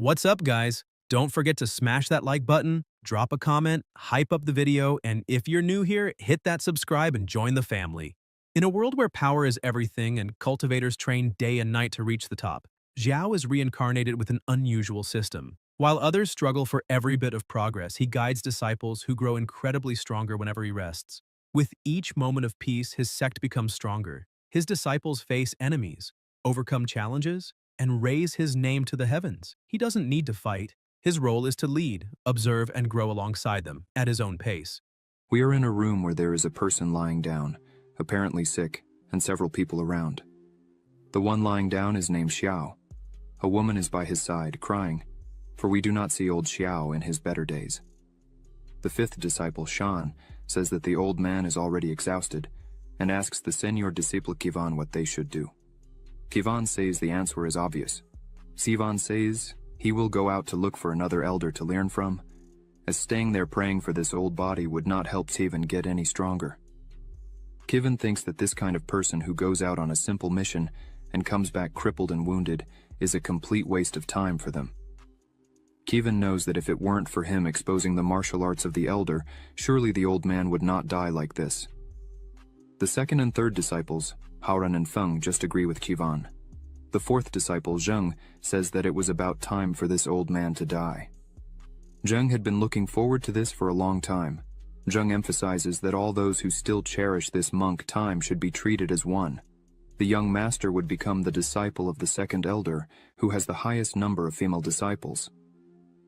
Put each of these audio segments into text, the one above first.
What's up, guys? Don't forget to smash that like button, drop a comment, hype up the video, and if you're new here, hit that subscribe and join the family. In a world where power is everything and cultivators train day and night to reach the top, Xiao is reincarnated with an unusual system. While others struggle for every bit of progress, he guides disciples who grow incredibly stronger whenever he rests. With each moment of peace, his sect becomes stronger. His disciples face enemies, overcome challenges, and raise his name to the heavens. He doesn't need to fight. His role is to lead, observe, and grow alongside them, at his own pace. We are in a room where there is a person lying down, apparently sick, and several people around. The one lying down is named Xiao. A woman is by his side, crying, for we do not see old Xiao in his better days. The fifth disciple, Shan, says that the old man is already exhausted, and asks the senior disciple Kivan what they should do. Kivan says the answer is obvious. Sivan says he will go out to look for another elder to learn from, as staying there praying for this old body would not help Sivan get any stronger. Kivan thinks that this kind of person who goes out on a simple mission and comes back crippled and wounded is a complete waste of time for them. Kivan knows that if it weren't for him exposing the martial arts of the elder, surely the old man would not die like this. The second and third disciples, Haoran and Feng, just agree with Kivan. The fourth disciple, Zheng, says that it was about time for this old man to die. Zheng had been looking forward to this for a long time. Zheng emphasizes that all those who still cherish this monk time should be treated as one. The young master would become the disciple of the second elder, who has the highest number of female disciples.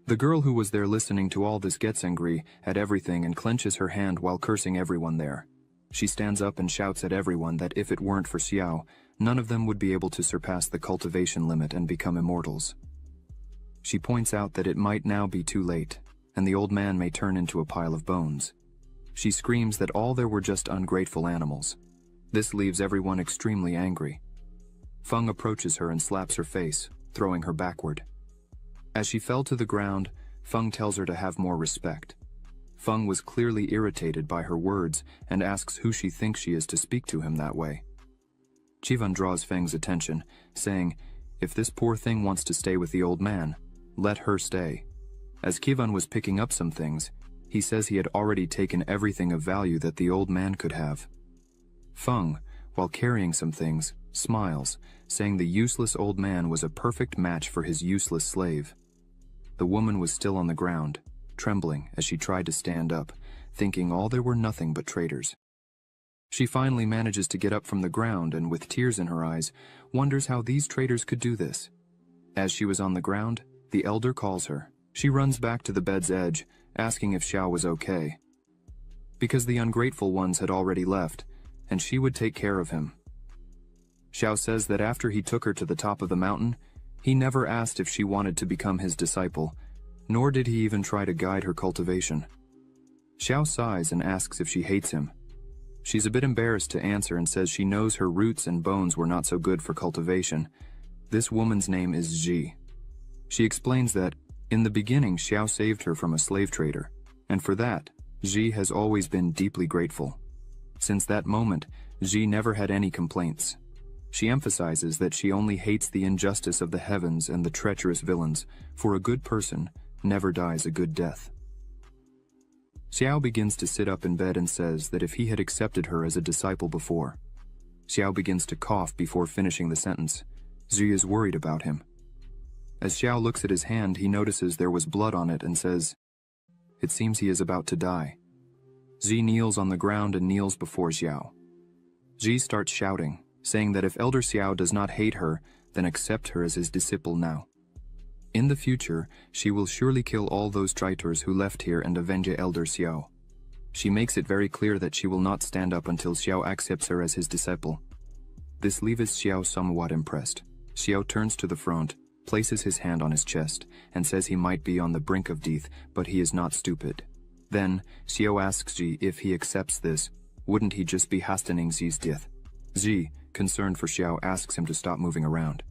The girl who was there listening to all this gets angry at everything and clenches her hand while cursing everyone there. She stands up and shouts at everyone that if it weren't for Xiao, none of them would be able to surpass the cultivation limit and become immortals. She points out that it might now be too late, and the old man may turn into a pile of bones. She screams that all there were just ungrateful animals. This leaves everyone extremely angry. Feng approaches her and slaps her face, throwing her backward. As she fell to the ground, Feng tells her to have more respect. Feng was clearly irritated by her words and asks who she thinks she is to speak to him that way. Chivan draws Feng's attention, saying, if this poor thing wants to stay with the old man, let her stay. As Kivan was picking up some things, he says he had already taken everything of value that the old man could have. Feng, while carrying some things, smiles, saying the useless old man was a perfect match for his useless slave. The woman was still on the ground, trembling as she tried to stand up, thinking all there were nothing but traitors. She finally manages to get up from the ground and, with tears in her eyes, wonders how these traitors could do this. As she was on the ground, the elder calls her. She runs back to the bed's edge, asking if Xiao was okay. Because the ungrateful ones had already left, and she would take care of him. Xiao says that after he took her to the top of the mountain, he never asked if she wanted to become his disciple, nor did he even try to guide her cultivation. Xiao sighs and asks if she hates him. She's a bit embarrassed to answer and says she knows her roots and bones were not so good for cultivation. This woman's name is Ji. She explains that, in the beginning, Xiao saved her from a slave trader, and for that, Ji has always been deeply grateful. Since that moment, Ji never had any complaints. She emphasizes that she only hates the injustice of the heavens and the treacherous villains, for a good person never dies a good death. Xiao begins to sit up in bed and says that if he had accepted her as a disciple before. Xiao begins to cough before finishing the sentence. Xi is worried about him. As Xiao looks at his hand, he notices there was blood on it and says, it seems he is about to die. Xi kneels on the ground and kneels before Xiao. Xi starts shouting, saying that if Elder Xiao does not hate her, then accept her as his disciple now. In the future, she will surely kill all those traitors who left here and avenge Elder Xiao. She makes it very clear that she will not stand up until Xiao accepts her as his disciple. This leaves Xiao somewhat impressed. Xiao turns to the front, places his hand on his chest, and says he might be on the brink of death, but he is not stupid. Then, Xiao asks Ji if he accepts this, wouldn't he just be hastening Xi's death? Ji, concerned for Xiao, asks him to stop moving around.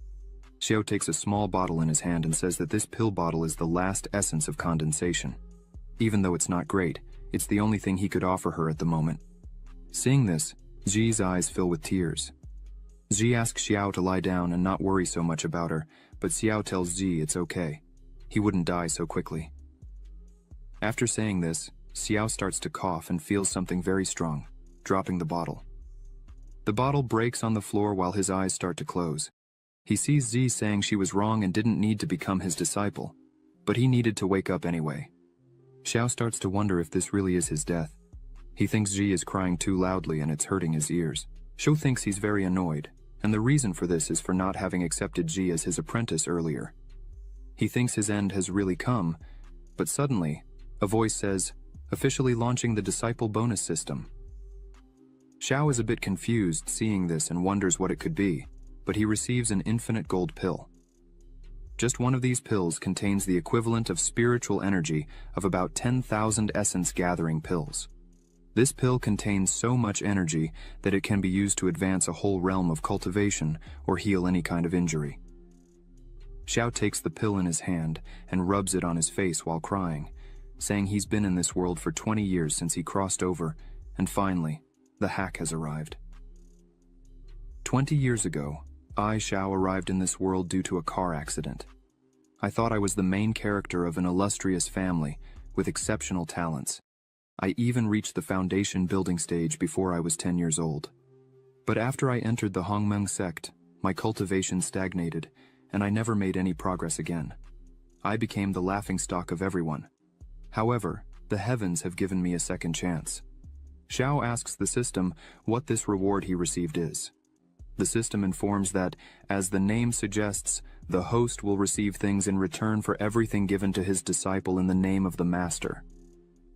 Xiao takes a small bottle in his hand and says that this pill bottle is the last essence of condensation. Even though it's not great, it's the only thing he could offer her at the moment. Seeing this, Ji's eyes fill with tears. Ji asks Xiao to lie down and not worry so much about her, but Xiao tells Ji it's okay. he wouldn't die so quickly. After saying this, Xiao starts to cough and feels something very strong, dropping the bottle. The bottle breaks on the floor while his eyes start to close. He sees Zi saying she was wrong and didn't need to become his disciple, but he needed to wake up anyway. Xiao starts to wonder if this really is his death. He thinks Zi is crying too loudly and it's hurting his ears. Xiao thinks he's very annoyed, and the reason for this is for not having accepted Zi as his apprentice earlier. He thinks his end has really come, but suddenly, a voice says, officially launching the disciple bonus system. Xiao is a bit confused seeing this and wonders what it could be, but he receives an infinite gold pill. Just one of these pills contains the equivalent of spiritual energy of about 10,000 essence gathering pills. This pill contains so much energy that it can be used to advance a whole realm of cultivation or heal any kind of injury. Xiao takes the pill in his hand and rubs it on his face while crying, saying he's been in this world for 20 years since he crossed over, and finally, the hack has arrived. 20 years ago, I, Xiao, arrived in this world due to a car accident. I thought I was the main character of an illustrious family with exceptional talents. I even reached the foundation building stage before I was 10 years old. But after I entered the Hongmeng sect, my cultivation stagnated, and I never made any progress again. I became the laughingstock of everyone. However, the heavens have given me a second chance. Xiao asks the system what this reward he received is. The system informs that, as the name suggests, the host will receive things in return for everything given to his disciple in the name of the master.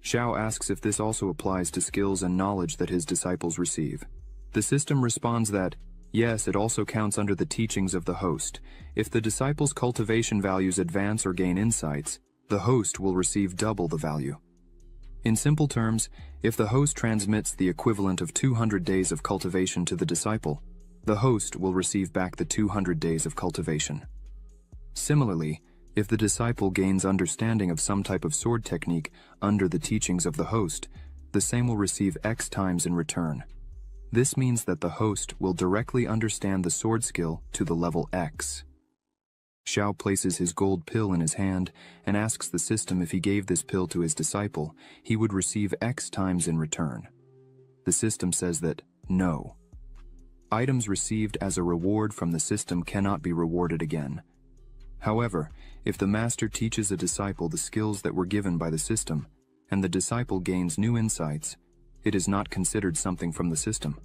Xiao asks if this also applies to skills and knowledge that his disciples receive. The system responds that, yes, it also counts under the teachings of the host. If the disciple's cultivation values advance or gain insights, the host will receive double the value. In simple terms, if the host transmits the equivalent of 200 days of cultivation to the disciple, the host will receive back the 200 days of cultivation. Similarly, if the disciple gains understanding of some type of sword technique under the teachings of the host, the same will receive X times in return. This means that the host will directly understand the sword skill to the level X. Xiao places his gold pill in his hand and asks the system if he gave this pill to his disciple, he would receive X times in return. The system says that, no. Items received as a reward from the system cannot be rewarded again. However, if the master teaches a disciple the skills that were given by the system, and the disciple gains new insights, it is not considered something from the system.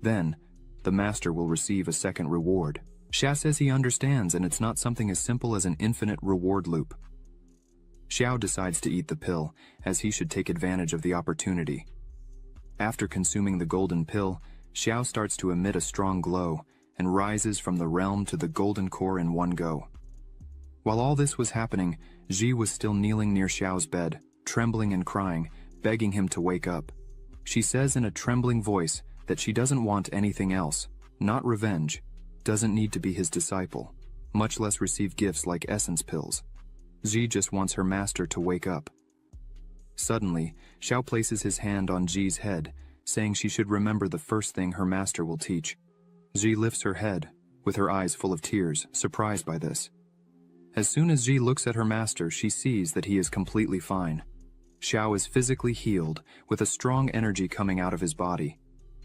Then, the master will receive a second reward. Xiao says he understands and it's not something as simple as an infinite reward loop. Xiao decides to eat the pill, as he should take advantage of the opportunity. After consuming the golden pill, Xiao starts to emit a strong glow and rises from the realm to the golden core in one go. While all this was happening, Ji was still kneeling near Xiao's bed, trembling and crying, begging him to wake up. She says in a trembling voice that she doesn't want anything else, not revenge, doesn't need to be his disciple, much less receive gifts like essence pills. Ji just wants her master to wake up. Suddenly, Xiao places his hand on Ji's head, saying she should remember the first thing her master will teach. Ji lifts her head, with her eyes full of tears, surprised by this. As soon as Ji looks at her master, she sees that he is completely fine. Xiao is physically healed, with a strong energy coming out of his body.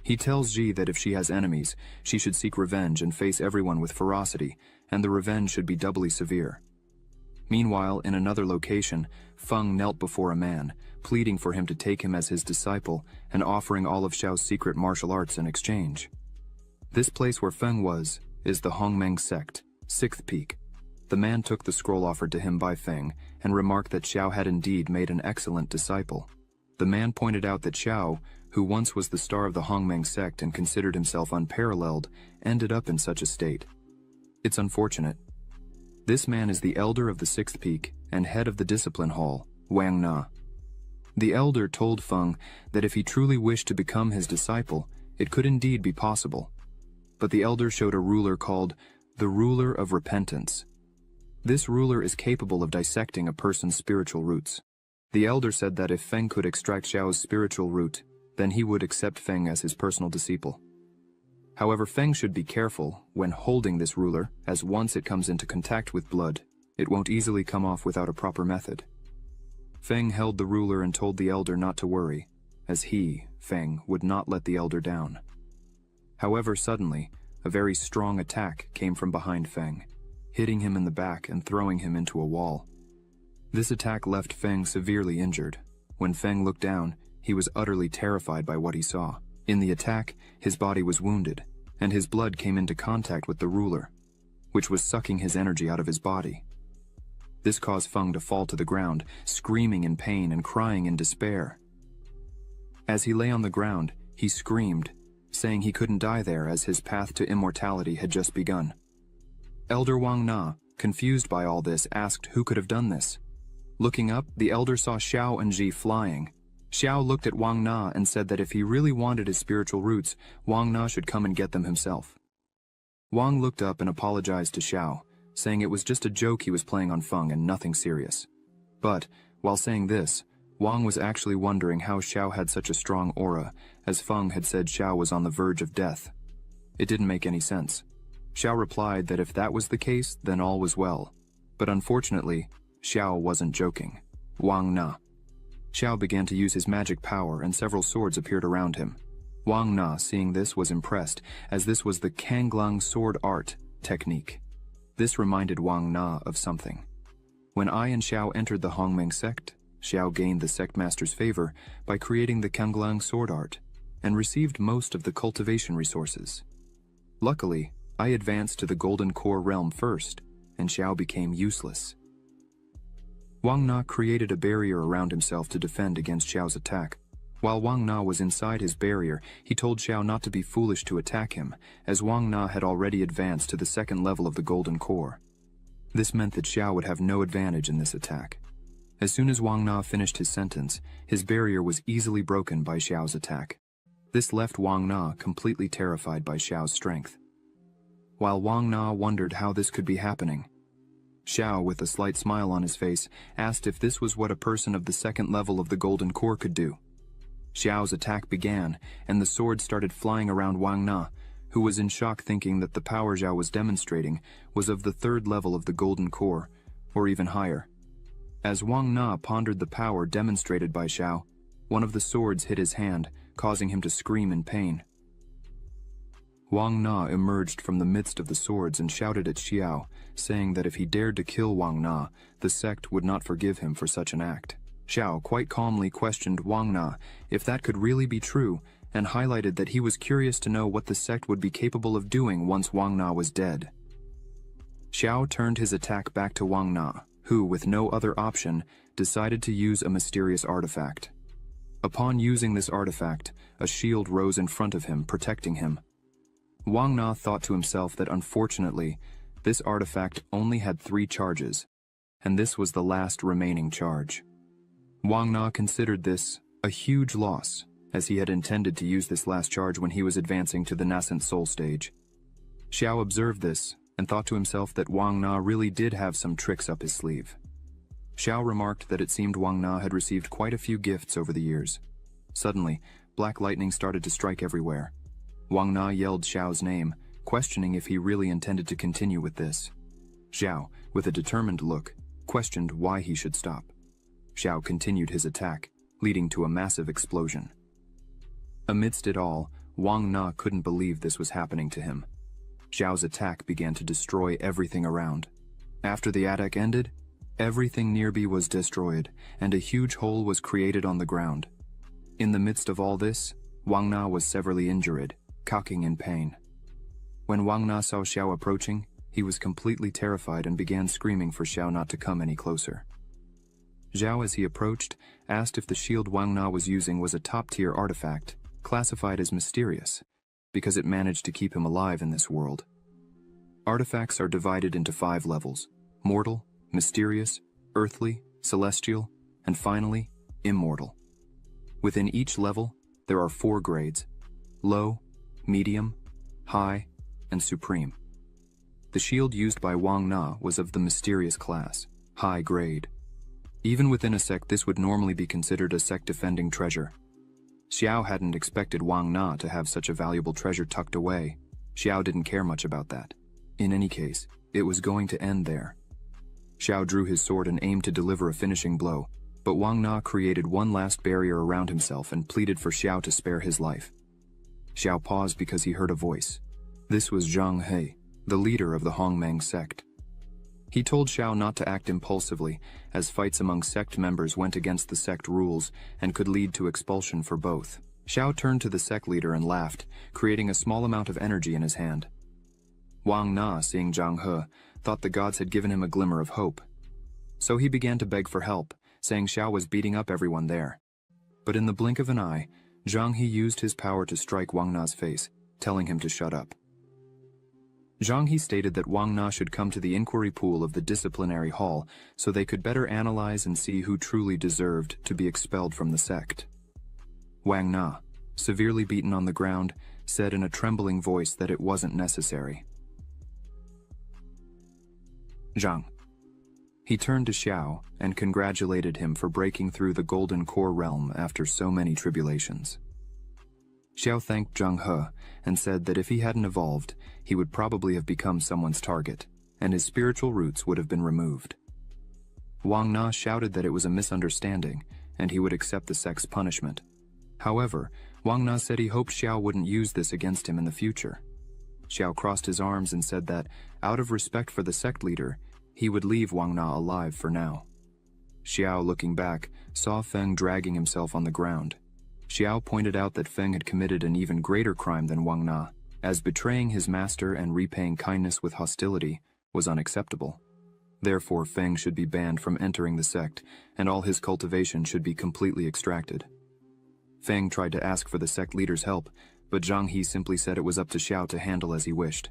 He tells Ji that if she has enemies, she should seek revenge and face everyone with ferocity, and the revenge should be doubly severe. Meanwhile, in another location, Feng knelt before a man, pleading for him to take him as his disciple and offering all of Xiao's secret martial arts in exchange. This place where Feng was is the Hongmeng Sect, 6th peak. The man took the scroll offered to him by Feng and remarked that Xiao had indeed made an excellent disciple. The man pointed out that Xiao, who once was the star of the Hongmeng sect and considered himself unparalleled, ended up in such a state. It's unfortunate. This man is the elder of the 6th peak and head of the discipline hall, Wang Na. The elder told Feng that if he truly wished to become his disciple, it could indeed be possible. But the elder showed a ruler called the Ruler of Repentance. This ruler is capable of dissecting a person's spiritual roots. The elder said that if Feng could extract Xiao's spiritual root, then he would accept Feng as his personal disciple. However, Feng should be careful when holding this ruler, as once it comes into contact with blood, It won't easily come off without a proper method. Feng held the ruler and told the elder not to worry, as he, Feng, would not let the elder down. However, suddenly, a very strong attack came from behind Feng, hitting him in the back and throwing him into a wall. This attack left Feng severely injured. When Feng looked down, he was utterly terrified by what he saw. In the attack, his body was wounded, and his blood came into contact with the ruler, which was sucking his energy out of his body. This caused Feng to fall to the ground, screaming in pain and crying in despair. As he lay on the ground, he screamed, saying he couldn't die there as his path to immortality had just begun. Elder Wang Na, confused by all this, asked who could have done this. Looking up, the elder saw Xiao and Ji flying. Xiao looked at Wang Na and said that if he really wanted his spiritual roots, Wang Na should come and get them himself. Wang looked up and apologized to Xiao, saying it was just a joke he was playing on Feng and nothing serious. But, while saying this, Wang was actually wondering how Xiao had such a strong aura, as Feng had said Xiao was on the verge of death. It didn't make any sense. Xiao replied that if that was the case, then all was well. But unfortunately, Xiao wasn't joking. Wang Na. Xiao began to use his magic power and several swords appeared around him. Wang Na, seeing this, was impressed, as this was the Kanglang sword art technique. This reminded Wang Na of something. When I and Xiao entered the Hongmeng sect, Xiao gained the sect master's favor by creating the Kanglang sword art, and received most of the cultivation resources. Luckily, I advanced to the Golden Core realm first, and Xiao became useless. Wang Na created a barrier around himself to defend against Xiao's attack. While Wang Na was inside his barrier, he told Xiao not to be foolish to attack him, as Wang Na had already advanced to the second level of the Golden Core. This meant that Xiao would have no advantage in this attack. As soon as Wang Na finished his sentence, his barrier was easily broken by Xiao's attack. This left Wang Na completely terrified by Xiao's strength. While Wang Na wondered how this could be happening, Xiao, with a slight smile on his face, asked if this was what a person of the second level of the Golden Core could do. Xiao's attack began, and the sword started flying around Wang Na, who was in shock thinking that the power Xiao was demonstrating was of the third level of the Golden Core, or even higher. As Wang Na pondered the power demonstrated by Xiao, one of the swords hit his hand, causing him to scream in pain. Wang Na emerged from the midst of the swords and shouted at Xiao, saying that if he dared to kill Wang Na, the sect would not forgive him for such an act. Xiao quite calmly questioned Wang Na if that could really be true, and highlighted that he was curious to know what the sect would be capable of doing once Wang Na was dead. Xiao turned his attack back to Wang Na, who, with no other option, decided to use a mysterious artifact. Upon using this artifact, a shield rose in front of him, protecting him. Wang Na thought to himself that unfortunately, this artifact only had 3 charges, and this was the last remaining charge. Wang Na considered this a huge loss, as he had intended to use this last charge when he was advancing to the nascent soul stage. Xiao observed this, and thought to himself that Wang Na really did have some tricks up his sleeve. Xiao remarked that it seemed Wang Na had received quite a few gifts over the years. Suddenly, black lightning started to strike everywhere. Wang Na yelled Xiao's name, questioning if he really intended to continue with this. Xiao, with a determined look, questioned why he should stop. Xiao continued his attack, leading to a massive explosion. Amidst it all, Wang Na couldn't believe this was happening to him. Xiao's attack began to destroy everything around. After the attack ended, everything nearby was destroyed, and a huge hole was created on the ground. In the midst of all this, Wang Na was severely injured, cocking in pain. When Wang Na saw Xiao approaching, he was completely terrified and began screaming for Xiao not to come any closer. Xiao, as he approached, asked if the shield Wang Na was using was a top-tier artifact, classified as mysterious, because it managed to keep him alive in this world. Artifacts are divided into 5 levels: mortal, mysterious, earthly, celestial, and finally, immortal. Within each level, there are 4 grades: low, medium, high, and supreme. The shield used by Wang Na was of the mysterious class, high grade. Even within a sect, this would normally be considered a sect-defending treasure. Xiao hadn't expected Wang Na to have such a valuable treasure tucked away. Xiao didn't care much about that. In any case, it was going to end there. Xiao drew his sword and aimed to deliver a finishing blow, but Wang Na created one last barrier around himself and pleaded for Xiao to spare his life. Xiao paused because he heard a voice. This was Zhang He, the leader of the Hongmeng sect. He told Xiao not to act impulsively, as fights among sect members went against the sect rules and could lead to expulsion for both. Xiao turned to the sect leader and laughed, creating a small amount of energy in his hand. Wang Na, seeing Zhang He, thought the gods had given him a glimmer of hope. So he began to beg for help, saying Xiao was beating up everyone there. But in the blink of an eye, Zhang He used his power to strike Wang Na's face, telling him to shut up. Zhang He stated that Wang Na should come to the inquiry pool of the disciplinary hall so they could better analyze and see who truly deserved to be expelled from the sect. Wang Na, severely beaten on the ground, said in a trembling voice that it wasn't necessary. Zhang. He turned to Xiao and congratulated him for breaking through the Golden Core realm after so many tribulations. Xiao thanked Zhang He and said that if he hadn't evolved, he would probably have become someone's target, and his spiritual roots would have been removed. Wang Na shouted that it was a misunderstanding, and he would accept the sect's punishment. However, Wang Na said he hoped Xiao wouldn't use this against him in the future. Xiao crossed his arms and said that, out of respect for the sect leader, he would leave Wang Na alive for now. Xiao, looking back, saw Feng dragging himself on the ground. Xiao pointed out that Feng had committed an even greater crime than Wang Na, as betraying his master and repaying kindness with hostility was unacceptable. Therefore, Feng should be banned from entering the sect, and all his cultivation should be completely extracted. Feng tried to ask for the sect leader's help, but Zhang He simply said it was up to Xiao to handle as he wished.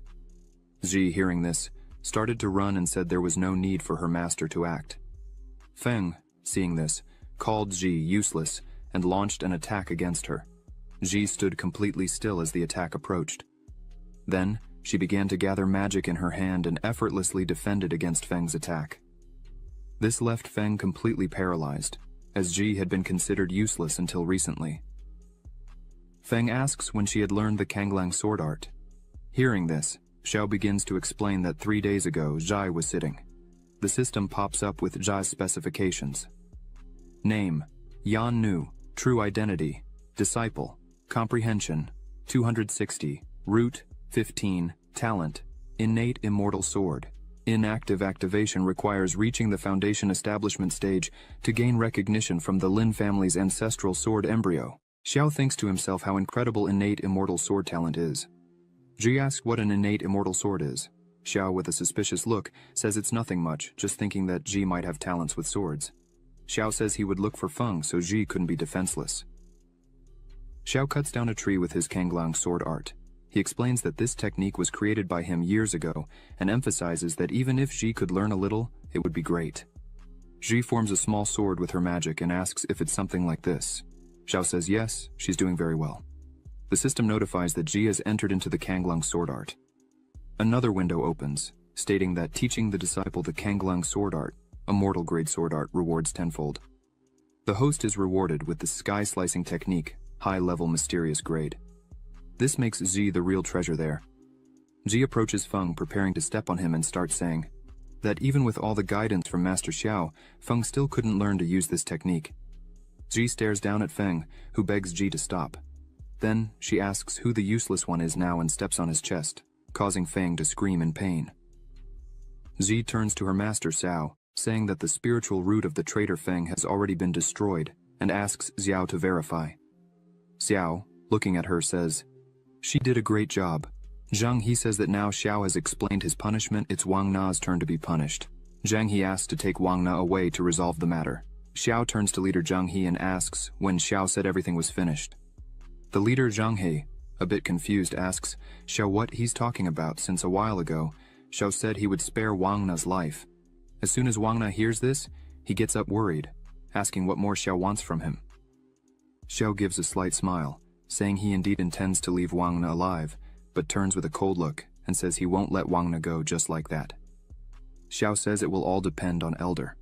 Ji, hearing this, started to run and said there was no need for her master to act. Feng, seeing this, called Ji useless and launched an attack against her. Ji stood completely still as the attack approached. Then, she began to gather magic in her hand and effortlessly defended against Feng's attack. This left Feng completely paralyzed, as Ji had been considered useless until recently. Feng asks when she had learned the Kanglang sword art. Hearing this, Xiao begins to explain that 3 days ago Zhai was sitting. The system pops up with Zhai's specifications. Name, Yan Nu, True Identity, Disciple, Comprehension, 260, Root, 15, Talent, Innate Immortal Sword. Inactive activation requires reaching the Foundation Establishment stage to gain recognition from the Lin family's ancestral sword embryo. Xiao thinks to himself how incredible innate immortal sword talent is. Ji asks what an innate immortal sword is. Xiao, with a suspicious look, says it's nothing much, just thinking that Ji might have talents with swords. Xiao says he would look for Feng so Ji couldn't be defenseless. Xiao cuts down a tree with his Kanglang sword art. He explains that this technique was created by him years ago and emphasizes that even if Ji could learn a little, it would be great. Ji forms a small sword with her magic and asks if it's something like this. Xiao says yes, she's doing very well. The system notifies that Ji has entered into the Kanglang sword art. Another window opens, stating that teaching the disciple the Kanglang sword art, a mortal grade sword art, rewards tenfold. The host is rewarded with the sky-slicing technique, high-level mysterious grade. This makes Ji the real treasure there. Ji approaches Feng, preparing to step on him, and starts saying that even with all the guidance from Master Xiao, Feng still couldn't learn to use this technique. Ji stares down at Feng, who begs Ji to stop. Then, she asks who the useless one is now and steps on his chest, causing Feng to scream in pain. Ji turns to her master Xiao, saying that the spiritual root of the traitor Feng has already been destroyed, and asks Xiao to verify. Xiao, looking at her, says, "She did a great job." Zhang He says that now Xiao has explained his punishment, it's Wang Na's turn to be punished. Zhang He asks to take Wang Na away to resolve the matter. Xiao turns to leader Zhang He and asks when Xiao said everything was finished. The leader Zhang He, a bit confused, asks Xiao what he's talking about, since a while ago, Xiao said he would spare Wang Na's life. As soon as Wang Na hears this, he gets up worried, asking what more Xiao wants from him. Xiao gives a slight smile, saying he indeed intends to leave Wang Na alive, but turns with a cold look and says he won't let Wang Na go just like that. Xiao says it will all depend on Elder.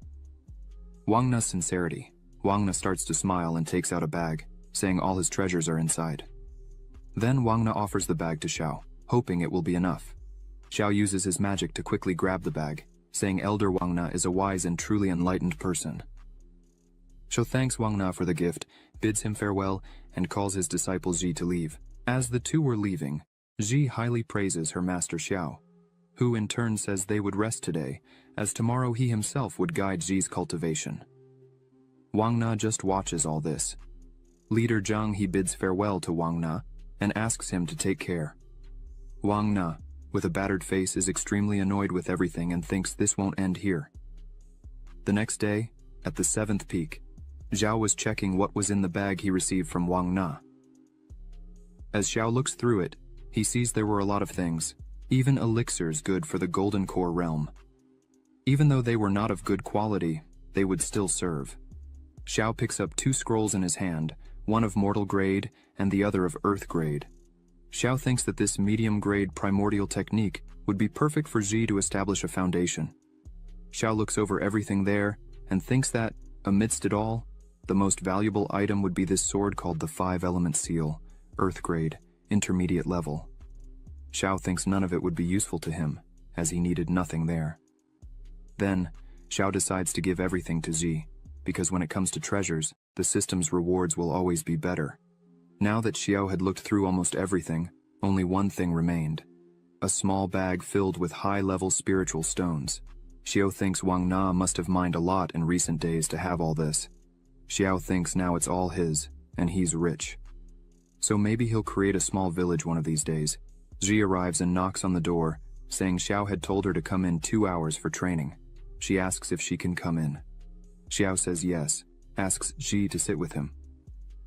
Wang Na's sincerity. Wang Na starts to smile and takes out a bag, saying all his treasures are inside. Then Wang Na offers the bag to Xiao, hoping it will be enough. Xiao uses his magic to quickly grab the bag, saying Elder Wang Na is a wise and truly enlightened person. Xiao thanks Wang Na for the gift, bids him farewell, and calls his disciple Ji to leave. As the two were leaving, Ji highly praises her master Xiao, who in turn says they would rest today, as tomorrow he himself would guide Ji's cultivation. Wang Na just watches all this. Leader Zhang he bids farewell to Wang Na and asks him to take care. Wang Na, with a battered face, is extremely annoyed with everything and thinks this won't end here. The next day, at the 7th peak, Zhao was checking what was in the bag he received from Wang Na. As Xiao looks through it, he sees there were a lot of things, even elixirs good for the Golden Core realm. Even though they were not of good quality, they would still serve. Xiao picks up 2 scrolls in his hand, one of mortal grade and the other of earth grade. Xiao thinks that this medium grade primordial technique would be perfect for Ji to establish a foundation. Xiao looks over everything there and thinks that, amidst it all, the most valuable item would be this sword called the 5-element seal, earth grade, intermediate level. Xiao thinks none of it would be useful to him, as he needed nothing there. Then, Xiao decides to give everything to Ji, because when it comes to treasures, the system's rewards will always be better. Now that Xiao had looked through almost everything, only one thing remained. A small bag filled with high-level spiritual stones. Xiao thinks Wang Na must have mined a lot in recent days to have all this. Xiao thinks now it's all his, and he's rich. So maybe he'll create a small village one of these days. Ji arrives and knocks on the door, saying Xiao had told her to come in 2 hours for training. She asks if she can come in. Xiao says yes, asks Ji to sit with him.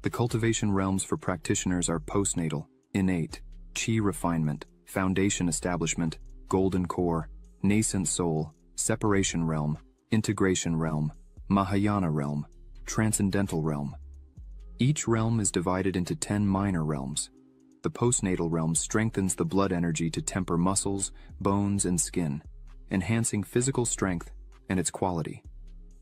The cultivation realms for practitioners are postnatal, innate, chi refinement, foundation establishment, golden core, nascent soul, separation realm, integration realm, Mahayana realm, transcendental realm. Each realm is divided into 10 minor realms. The postnatal realm strengthens the blood energy to temper muscles, bones, and skin, enhancing physical strength and its quality.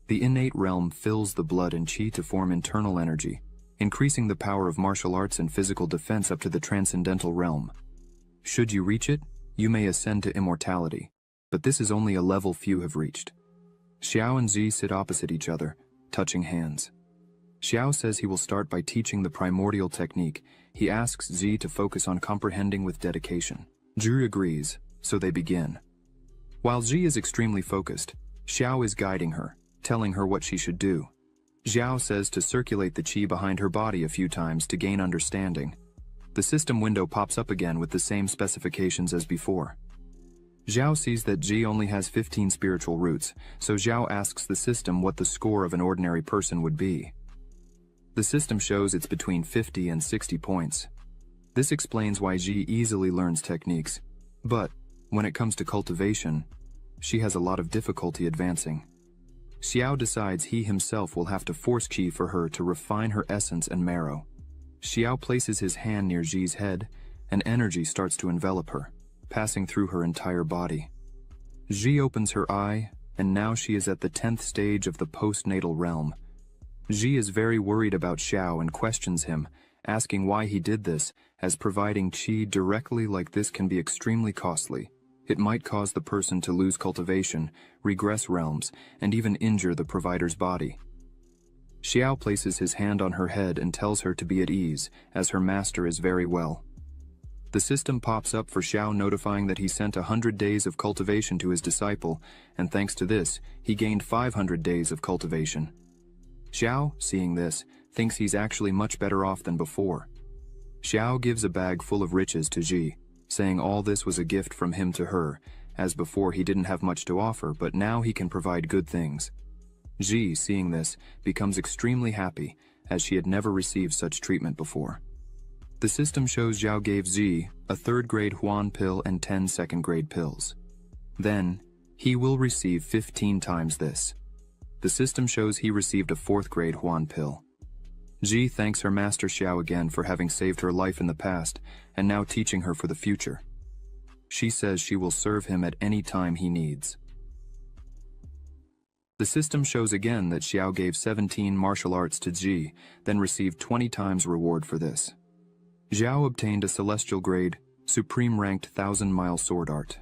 The innate realm fills the blood and chi to form internal energy, increasing the power of martial arts and physical defense up to the transcendental realm. Should you reach it, you may ascend to immortality, but this is only a level few have reached. Xiao and Ji sit opposite each other, touching hands. Xiao says he will start by teaching the primordial technique. He asks Ji to focus on comprehending with dedication. Ji agrees, so they begin. While Ji is extremely focused, Xiao is guiding her, telling her what she should do. Xiao says to circulate the qi behind her body a few times to gain understanding. The system window pops up again with the same specifications as before. Xiao sees that Ji only has 15 spiritual roots, so Xiao asks the system what the score of an ordinary person would be. The system shows it's between 50 and 60 points. This explains why Ji easily learns techniques, but when it comes to cultivation, she has a lot of difficulty advancing. Xiao decides he himself will have to force qi for her to refine her essence and marrow. Xiao places his hand near Ji's head, and energy starts to envelop her, passing through her entire body. Ji opens her eye, and now she is at the 10th stage of the postnatal realm. Ji is very worried about Xiao and questions him, asking why he did this, as providing qi directly like this can be extremely costly. It might cause the person to lose cultivation, regress realms, and even injure the provider's body. Xiao places his hand on her head and tells her to be at ease, as her master is very well. The system pops up for Xiao, notifying that he sent 100 days of cultivation to his disciple, and thanks to this, he gained 500 days of cultivation. Xiao, seeing this, thinks he's actually much better off than before. Xiao gives a bag full of riches to Ji, saying all this was a gift from him to her, as before he didn't have much to offer, but now he can provide good things. Ji, seeing this, becomes extremely happy, as she had never received such treatment before. The system shows Zhao gave Ji a 3rd-grade Huan pill and 10 2nd-grade pills. Then, he will receive 15 times this. The system shows he received a 4th-grade Huan pill. Ji thanks her master Xiao again for having saved her life in the past, and now teaching her for the future. She says she will serve him at any time he needs. The system shows again that Xiao gave 17 martial arts to Ji, then received 20 times reward for this. Zhao obtained a celestial grade, supreme ranked 1000-mile sword art.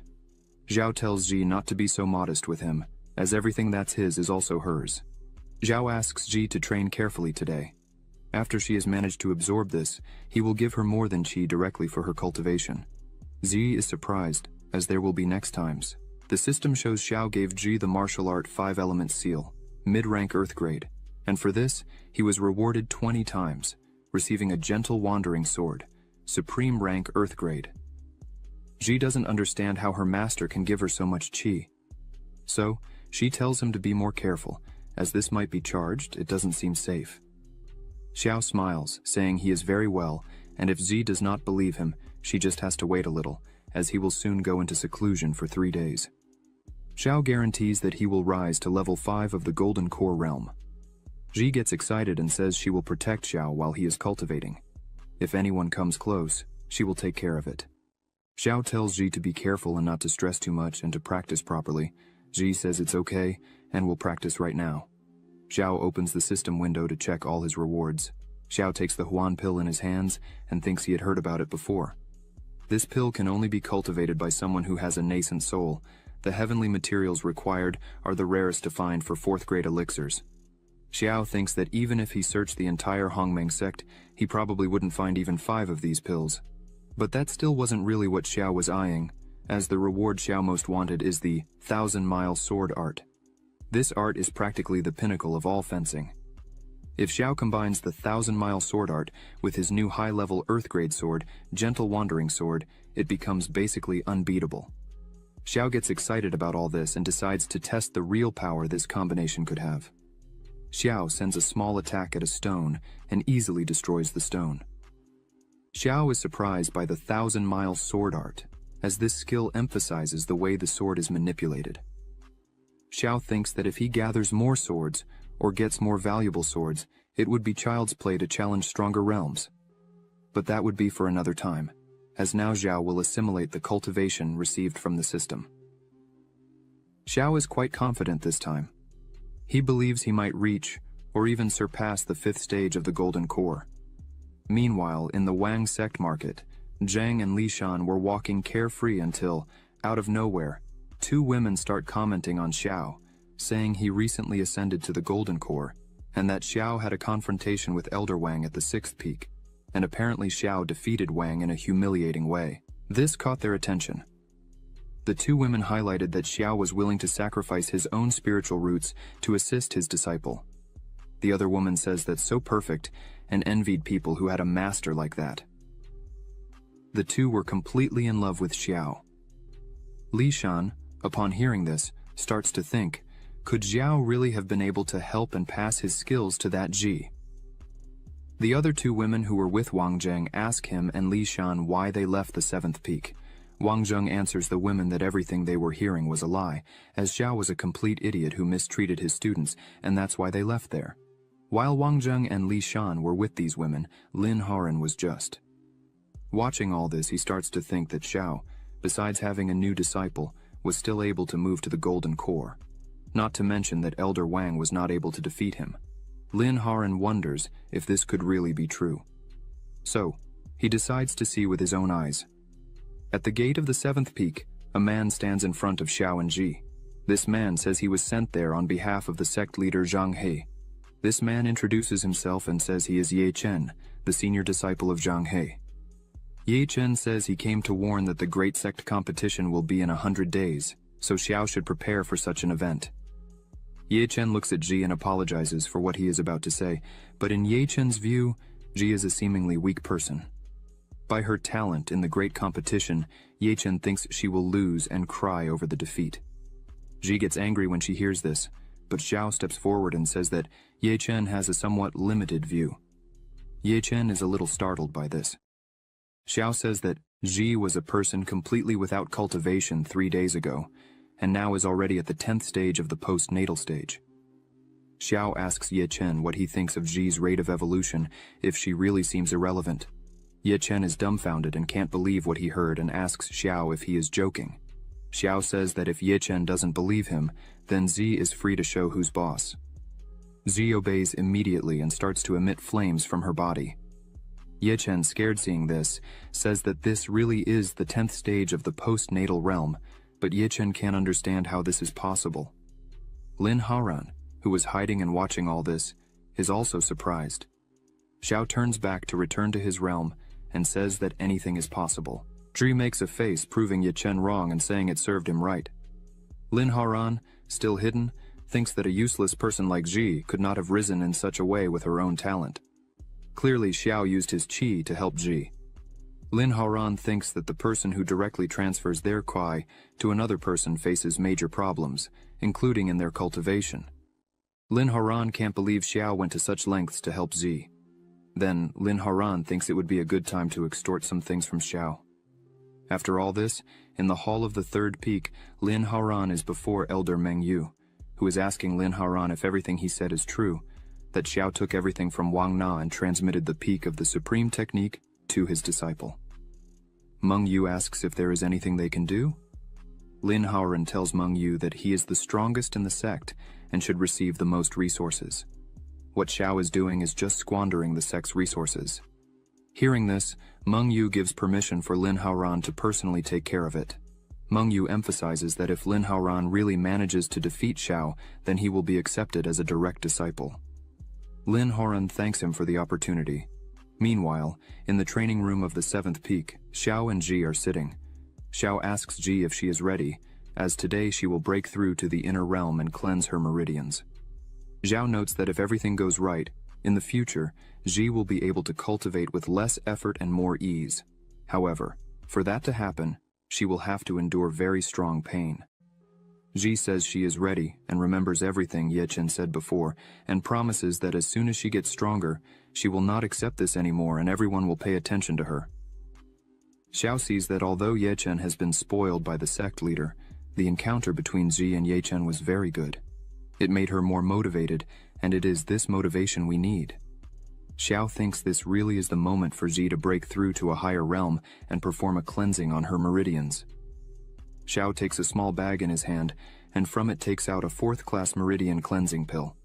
Zhao tells Ji not to be so modest with him, as everything that's his is also hers. Zhao asks Ji to train carefully today. After she has managed to absorb this, he will give her more than qi directly for her cultivation. Ji is surprised, as there will be next times. The system shows Xiao gave Ji the martial art 5-element seal, mid-rank earth grade, and for this, he was rewarded 20 times, receiving a gentle wandering sword, supreme rank earth grade. Ji doesn't understand how her master can give her so much qi. So, she tells him to be more careful, as this might be charged, it doesn't seem safe. Xiao smiles, saying he is very well, and if Ji does not believe him, she just has to wait a little, as he will soon go into seclusion for 3 days. Xiao guarantees that he will rise to level 5 of the Golden Core realm. Ji gets excited and says she will protect Xiao while he is cultivating. If anyone comes close, she will take care of it. Xiao tells Ji to be careful and not to stress too much and to practice properly. Ji says it's okay, and will practice right now. Xiao opens the system window to check all his rewards. Xiao takes the Huan pill in his hands and thinks he had heard about it before. This pill can only be cultivated by someone who has a nascent soul. The heavenly materials required are the rarest to find for 4th grade elixirs. Xiao thinks that even if he searched the entire Hongmeng sect, he probably wouldn't find even 5 of these pills. But that still wasn't really what Xiao was eyeing, as the reward Xiao most wanted is the 1,000-mile sword art. This art is practically the pinnacle of all fencing. If Xiao combines the 1,000-mile sword art with his new high-level earth-grade sword, Gentle Wandering Sword, it becomes basically unbeatable. Xiao gets excited about all this and decides to test the real power this combination could have. Xiao sends a small attack at a stone and easily destroys the stone. Xiao is surprised by the 1,000-mile sword art, as this skill emphasizes the way the sword is manipulated. Xiao thinks that if he gathers more swords, or gets more valuable swords, it would be child's play to challenge stronger realms. But that would be for another time, as now Xiao will assimilate the cultivation received from the system. Xiao is quite confident this time. He believes he might reach, or even surpass the 5th stage of the Golden Core. Meanwhile, in the Wang Sect market, Zhang and Li Shan were walking carefree until, out of nowhere, 2 women start commenting on Xiao, saying he recently ascended to the Golden Core, and that Xiao had a confrontation with Elder Wang at the 6th peak, and apparently Xiao defeated Wang in a humiliating way. This caught their attention. The 2 women highlighted that Xiao was willing to sacrifice his own spiritual roots to assist his disciple. The other woman says that's so perfect and envied people who had a master like that. The 2 were completely in love with Xiao. Li Shan, upon hearing this, starts to think, could Xiao really have been able to help and pass his skills to that Ji? The other 2 women who were with Wang Zheng ask him and Li Shan why they left the 7th peak. Wang Zheng answers the women that everything they were hearing was a lie, as Xiao was a complete idiot who mistreated his students, and that's why they left there. While Wang Zheng and Li Shan were with these women, Lin Haran was just. Watching all this, he starts to think that Xiao, besides having a new disciple, was still able to move to the Golden Core. Not to mention that Elder Wang was not able to defeat him. Lin Haran wonders if this could really be true. So, he decides to see with his own eyes. At the gate of the 7th peak, a man stands in front of Xiao and Ji. This man says he was sent there on behalf of the sect leader Zhang He. This man introduces himself and says he is Ye Chen, the senior disciple of Zhang He. Ye Chen says he came to warn that the great sect competition will be in 100 days, so Xiao should prepare for such an event. Ye Chen looks at Ji and apologizes for what he is about to say, but in Ye Chen's view, Ji is a seemingly weak person. By her talent in the great competition, Ye Chen thinks she will lose and cry over the defeat. Ji gets angry when she hears this, but Xiao steps forward and says that Ye Chen has a somewhat limited view. Ye Chen is a little startled by this. Xiao says that Ji was a person completely without cultivation 3 days ago, and now is already at the 10th stage of the postnatal stage. Xiao asks Ye Chen what he thinks of Ji's rate of evolution, if she really seems irrelevant. Ye Chen is dumbfounded and can't believe what he heard and asks Xiao if he is joking. Xiao says that if Ye Chen doesn't believe him, then Zi is free to show who's boss. Zi obeys immediately and starts to emit flames from her body. Ye Chen, scared seeing this, says that this really is the 10th stage of the postnatal realm, but Yichen can't understand how this is possible. Lin Haoran, who was hiding and watching all this, is also surprised. Xiao turns back to return to his realm and says that anything is possible. Zhi makes a face proving Yichen wrong and saying it served him right. Lin Haoran, still hidden, thinks that a useless person like Zhi could not have risen in such a way with her own talent. Clearly Xiao used his qi to help Zhi. Lin Haoran thinks that the person who directly transfers their qi to another person faces major problems, including in their cultivation. Lin Haoran can't believe Xiao went to such lengths to help Zhi. Then, Lin Haoran thinks it would be a good time to extort some things from Xiao. After all this, in the hall of the third peak, Lin Haoran is before Elder Meng Yu, who is asking Lin Haoran if everything he said is true, that Xiao took everything from Wang Na and transmitted the peak of the supreme technique to his disciple. Meng Yu asks if there is anything they can do. Lin Haoran tells Meng Yu that he is the strongest in the sect and should receive the most resources. What Xiao is doing is just squandering the sect's resources. Hearing this, Meng Yu gives permission for Lin Haoran to personally take care of it. Meng Yu emphasizes that if Lin Haoran really manages to defeat Xiao, then he will be accepted as a direct disciple. Lin Haoran thanks him for the opportunity. Meanwhile, in the training room of the 7th peak, Xiao and Zhi are sitting. Xiao asks Zhi if she is ready, as today she will break through to the inner realm and cleanse her meridians. Xiao notes that if everything goes right, in the future, Zhi will be able to cultivate with less effort and more ease. However, for that to happen, she will have to endure very strong pain. Zhi says she is ready and remembers everything Yichen said before and promises that as soon as she gets stronger, she will not accept this anymore and everyone will pay attention to her. Xiao sees that although Yichen has been spoiled by the sect leader, the encounter between Zhi and Yichen was very good. It made her more motivated, and it is this motivation we need. Xiao thinks this really is the moment for Zhi to break through to a higher realm and perform a cleansing on her meridians. Xiao takes a small bag in his hand, and from it takes out a 4th-class meridian cleansing pill.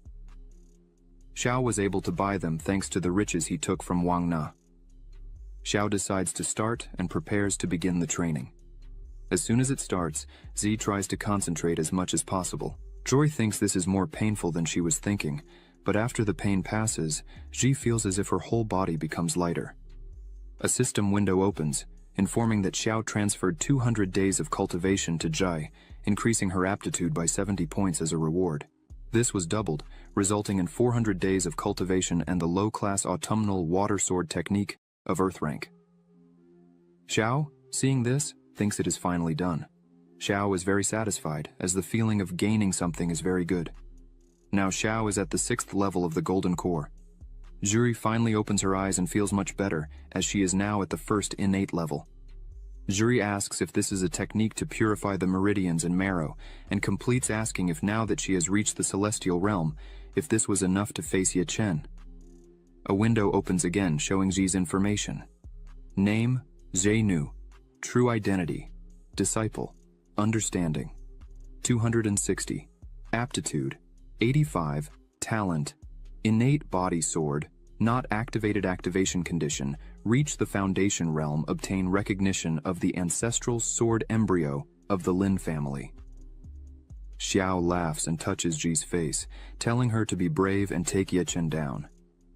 Xiao was able to buy them thanks to the riches he took from Wang Na. Xiao decides to start and prepares to begin the training. As soon as it starts, Zhi tries to concentrate as much as possible. Joy thinks this is more painful than she was thinking, but after the pain passes, Zhi feels as if her whole body becomes lighter. A system window opens, informing that Xiao transferred 200 days of cultivation to Zhi, increasing her aptitude by 70 points as a reward. This was doubled, resulting in 400 days of cultivation and the low-class autumnal water sword technique of Earth rank. Xiao, seeing this, thinks it is finally done. Xiao is very satisfied, as the feeling of gaining something is very good. Now Xiao is at the 6th level of the Golden Core. Zhi finally opens her eyes and feels much better, as she is now at the 1st innate level. Zhi asks if this is a technique to purify the meridians and marrow, and completes asking if now that she has reached the celestial realm, if this was enough to face Yichen. A window opens again, showing Zhi's information. Name, Zhenu. True identity. Disciple. Understanding. 260. Aptitude. 85. Talent. Innate body sword. Not activated activation condition. Reach the foundation realm. Obtain recognition of the ancestral sword embryo of the Lin family. Xiao laughs and touches Zhi's face, telling her to be brave and take Yichen down.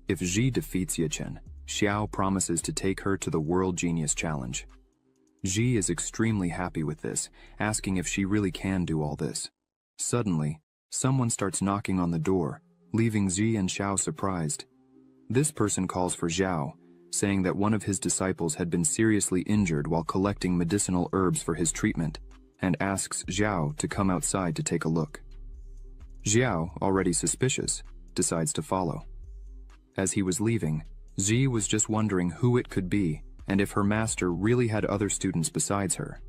If Zhi defeats Yichen, Xiao promises to take her to the World Genius Challenge. Zhi is extremely happy with this, asking if she really can do all this. Suddenly, someone starts knocking on the door, leaving Zhi and Xiao surprised. This person calls for Xiao, saying that one of his disciples had been seriously injured while collecting medicinal herbs for his treatment, and asks Xiao to come outside to take a look. Xiao, already suspicious, decides to follow. As he was leaving, Zhi was just wondering who it could be, and if her master really had other students besides her.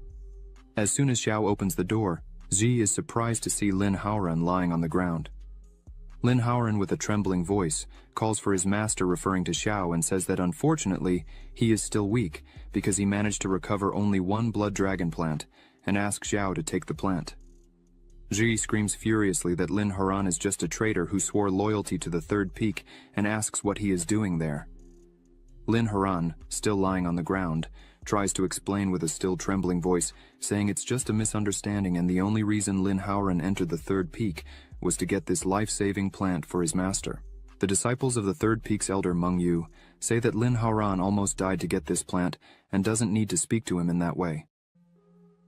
As soon as Xiao opens the door, Zhi is surprised to see Lin Haoran lying on the ground. Lin Haoran, with a trembling voice, calls for his master, referring to Xiao, and says that unfortunately, he is still weak because he managed to recover only one blood dragon plant, and asks Xiao to take the plant. Zhi screams furiously that Lin Haoran is just a traitor who swore loyalty to the 3rd peak and asks what he is doing there. Lin Haoran, still lying on the ground, tries to explain with a still trembling voice, saying it's just a misunderstanding and the only reason Lin Haoran entered the third peak was to get this life-saving plant for his master. The disciples of the third peak's elder Meng Yu say that Lin Haoran almost died to get this plant and doesn't need to speak to him in that way.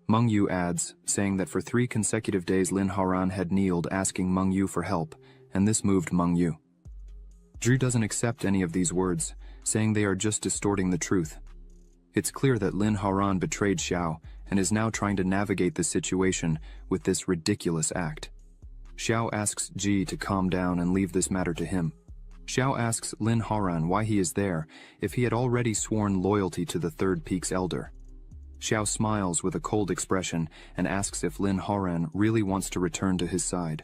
Meng Yu adds, saying that for 3 consecutive days Lin Haoran had kneeled asking Meng Yu for help, and this moved Meng Yu. Zhu doesn't accept any of these words, saying they are just distorting the truth. It's clear that Lin Haoran betrayed Xiao and is now trying to navigate the situation with this ridiculous act. Xiao asks Ji to calm down and leave this matter to him. Xiao asks Lin Haoran why he is there if he had already sworn loyalty to the third peak's elder. Xiao smiles with a cold expression and asks if Lin Haoran really wants to return to his side.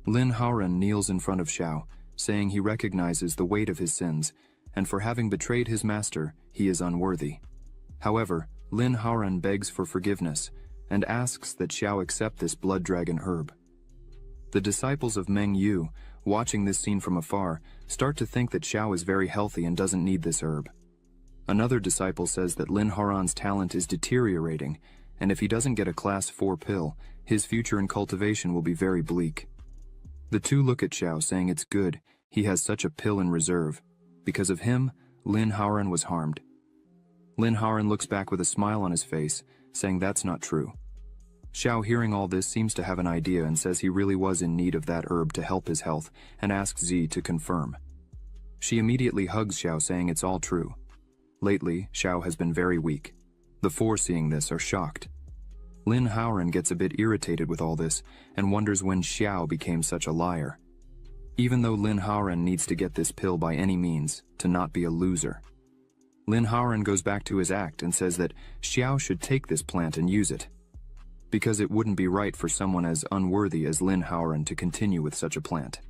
Lin Haoran kneels in front of Xiao, saying he recognizes the weight of his sins, and for having betrayed his master, he is unworthy. However, Lin Haoran begs for forgiveness and asks that Xiao accept this blood dragon herb. The disciples of Meng Yu, watching this scene from afar, start to think that Xiao is very healthy and doesn't need this herb. Another disciple says that Lin Haoran's talent is deteriorating, and if he doesn't get a class 4 pill, his future in cultivation will be very bleak. The two look at Xiao, saying it's good he has such a pill in reserve. Because of him, Lin Haoran was harmed. Lin Haoran looks back with a smile on his face, saying that's not true. Xiao, hearing all this, seems to have an idea and says he really was in need of that herb to help his health and asks Zi to confirm. She immediately hugs Xiao, saying it's all true. Lately, Xiao has been very weak. The 4 seeing this are shocked. Lin Haoran gets a bit irritated with all this and wonders when Xiao became such a liar. Even though Lin Haoran needs to get this pill by any means, to not be a loser. Lin Haoran goes back to his act and says that Xiao should take this plant and use it, because it wouldn't be right for someone as unworthy as Lin Haoran to continue with such a plant.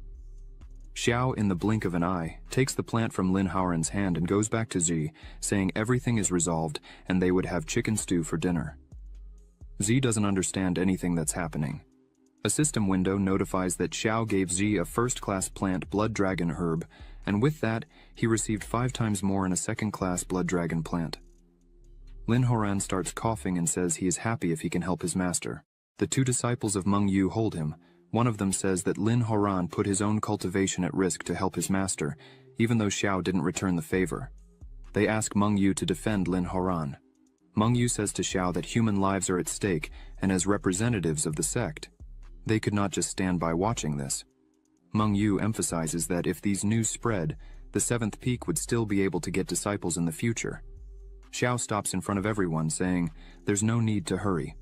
Xiao, in the blink of an eye, takes the plant from Lin Haoran's hand and goes back to Zi, saying everything is resolved and they would have chicken stew for dinner. Zi doesn't understand anything that's happening. A system window notifies that Xiao gave Zi a first-class plant blood dragon herb, and with that, he received 5 times more in a second-class blood dragon plant. Lin Haoran starts coughing and says he is happy if he can help his master. The 2 disciples of Meng Yu hold him. One of them says that Lin Haoran put his own cultivation at risk to help his master, even though Xiao didn't return the favor. They ask Meng Yu to defend Lin Haoran. Meng Yu says to Xiao that human lives are at stake, and as representatives of the sect, they could not just stand by watching this. Meng Yu emphasizes that if these news spread, the 7th peak would still be able to get disciples in the future. Xiao stops in front of everyone, saying there's no need to hurry.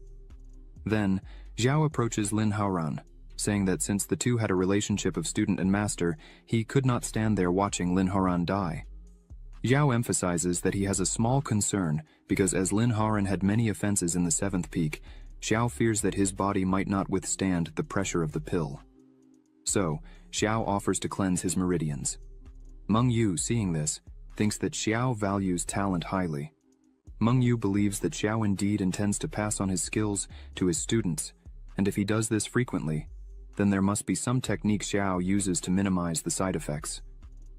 Then, Xiao approaches Lin Haoran, saying that since the 2 had a relationship of student and master, he could not stand there watching Lin Haoran die. Xiao emphasizes that he has a small concern because as Lin Haoran had many offenses in the 7th peak, Xiao fears that his body might not withstand the pressure of the pill. So, Xiao offers to cleanse his meridians. Meng Yu, seeing this, thinks that Xiao values talent highly. Meng Yu believes that Xiao indeed intends to pass on his skills to his students, and if he does this frequently, then there must be some technique Xiao uses to minimize the side effects.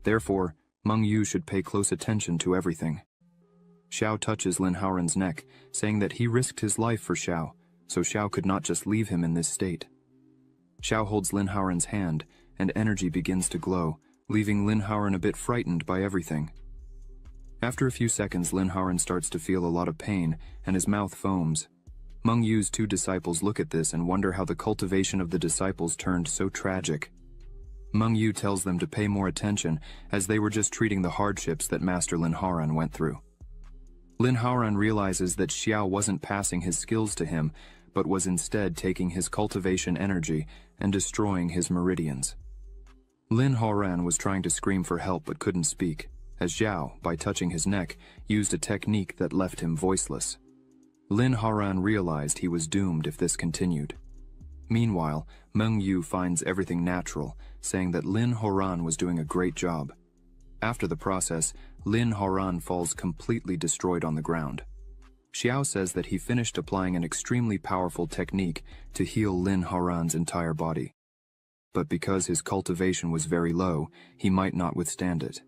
Therefore, Meng Yu should pay close attention to everything. Xiao touches Lin Haoran's neck, saying that he risked his life for Xiao, so Xiao could not just leave him in this state. Xiao holds Lin Haoran's hand, and energy begins to glow, leaving Lin Haoran a bit frightened by everything. After a few seconds, Lin Haoran starts to feel a lot of pain, and his mouth foams. Meng Yu's 2 disciples look at this and wonder how the cultivation of the disciples turned so tragic. Meng Yu tells them to pay more attention, as they were just treating the hardships that Master Lin Haoran went through. Lin Haoran realizes that Xiao wasn't passing his skills to him, but was instead taking his cultivation energy and destroying his meridians. Lin Haoran was trying to scream for help but couldn't speak, as Xiao, by touching his neck, used a technique that left him voiceless. Lin Haoran realized he was doomed if this continued. Meanwhile, Meng Yu finds everything natural, saying that Lin Haoran was doing a great job. After the process, Lin Haoran falls completely destroyed on the ground. Xiao says that he finished applying an extremely powerful technique to heal Lin Haoran's entire body. But because his cultivation was very low, he might not withstand it.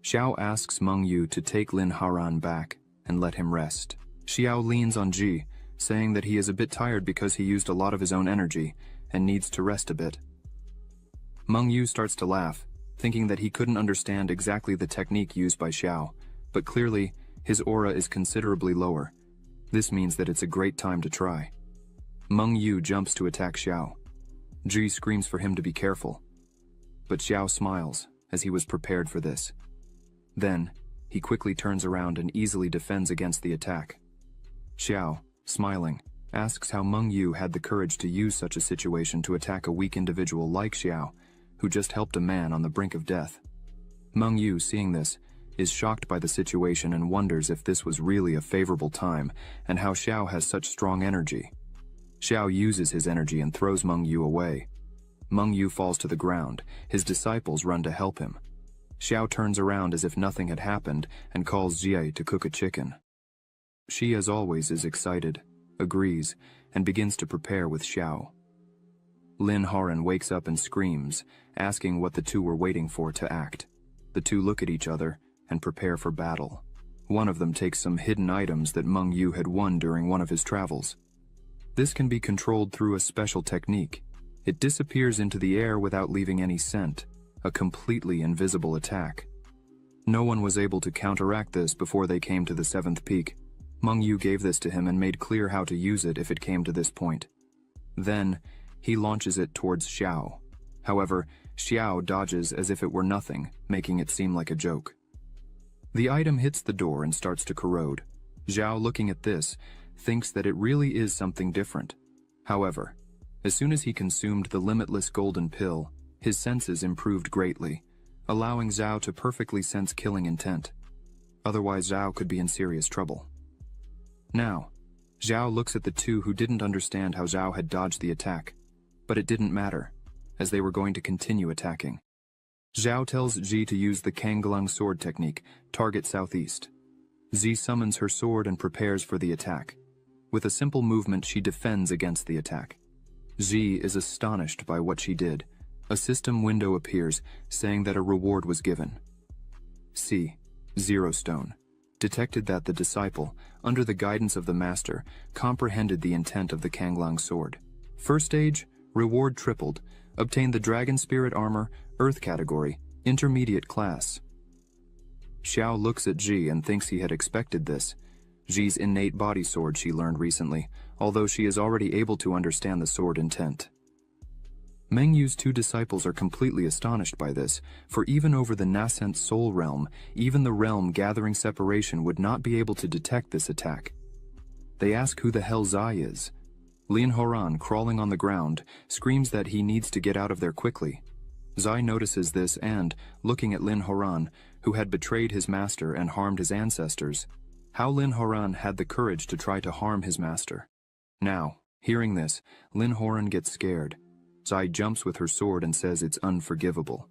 Xiao asks Meng Yu to take Lin Haran back and let him rest. Xiao leans on Ji, saying that he is a bit tired because he used a lot of his own energy and needs to rest a bit. Meng Yu starts to laugh, thinking that he couldn't understand exactly the technique used by Xiao, but clearly his aura is considerably lower. This means that it's a great time to try. Meng Yu jumps to attack Xiao. Ji screams for him to be careful, but Xiao smiles as he was prepared for this. Then, he quickly turns around and easily defends against the attack. Xiao, smiling, asks how Meng Yu had the courage to use such a situation to attack a weak individual like Xiao, who just helped a man on the brink of death. Meng Yu, seeing this, is shocked by the situation and wonders if this was really a favorable time and how Xiao has such strong energy. Xiao uses his energy and throws Meng Yu away. Meng Yu falls to the ground. His disciples run to help him. Xiao turns around as if nothing had happened and calls Jie to cook a chicken. She, as always, is excited, agrees, and begins to prepare with Xiao. Lin Haran wakes up and screams, asking what the two were waiting for to act. The two look at each other and prepare for battle. One of them takes some hidden items that Meng Yu had won during one of his travels. This can be controlled through a special technique. It disappears into the air without leaving any scent, a completely invisible attack. No one was able to counteract this before they came to the 7th peak. Meng Yu gave this to him and made clear how to use it if it came to this point. Then, he launches it towards Xiao. However, Xiao dodges as if it were nothing, making it seem like a joke. The item hits the door and starts to corrode. Xiao, looking at this, thinks that it really is something different. However, as soon as he consumed the limitless golden pill, his senses improved greatly, allowing Zhao to perfectly sense killing intent. Otherwise, Zhao could be in serious trouble. Now, Zhao looks at the two who didn't understand how Zhao had dodged the attack, but it didn't matter, as they were going to continue attacking. Zhao tells Ji to use the Kanglang sword technique, target southeast. Zi summons her sword and prepares for the attack. With a simple movement, she defends against the attack. Zi is astonished by what she did. A system window appears, saying that a reward was given. C. 0 stone. Detected that the disciple, under the guidance of the master, comprehended the intent of the Kanglang sword. First stage, reward tripled. Obtained the Dragon Spirit Armor, Earth category, intermediate class. Xiao looks at Ji and thinks he had expected this. Ji's innate body sword she learned recently, although she is already able to understand the sword intent. Meng Yu's two disciples are completely astonished by this, for even over the nascent soul realm, even the realm gathering separation would not be able to detect this attack. They ask who the hell Zai is. Lin Haran, crawling on the ground, screams that he needs to get out of there quickly. Zai notices this and, looking at Lin Haran, who had betrayed his master and harmed his ancestors, how Lin Haran had the courage to try to harm his master. Now, hearing this, Lin Haran gets scared. Zai jumps with her sword and says it's unforgivable.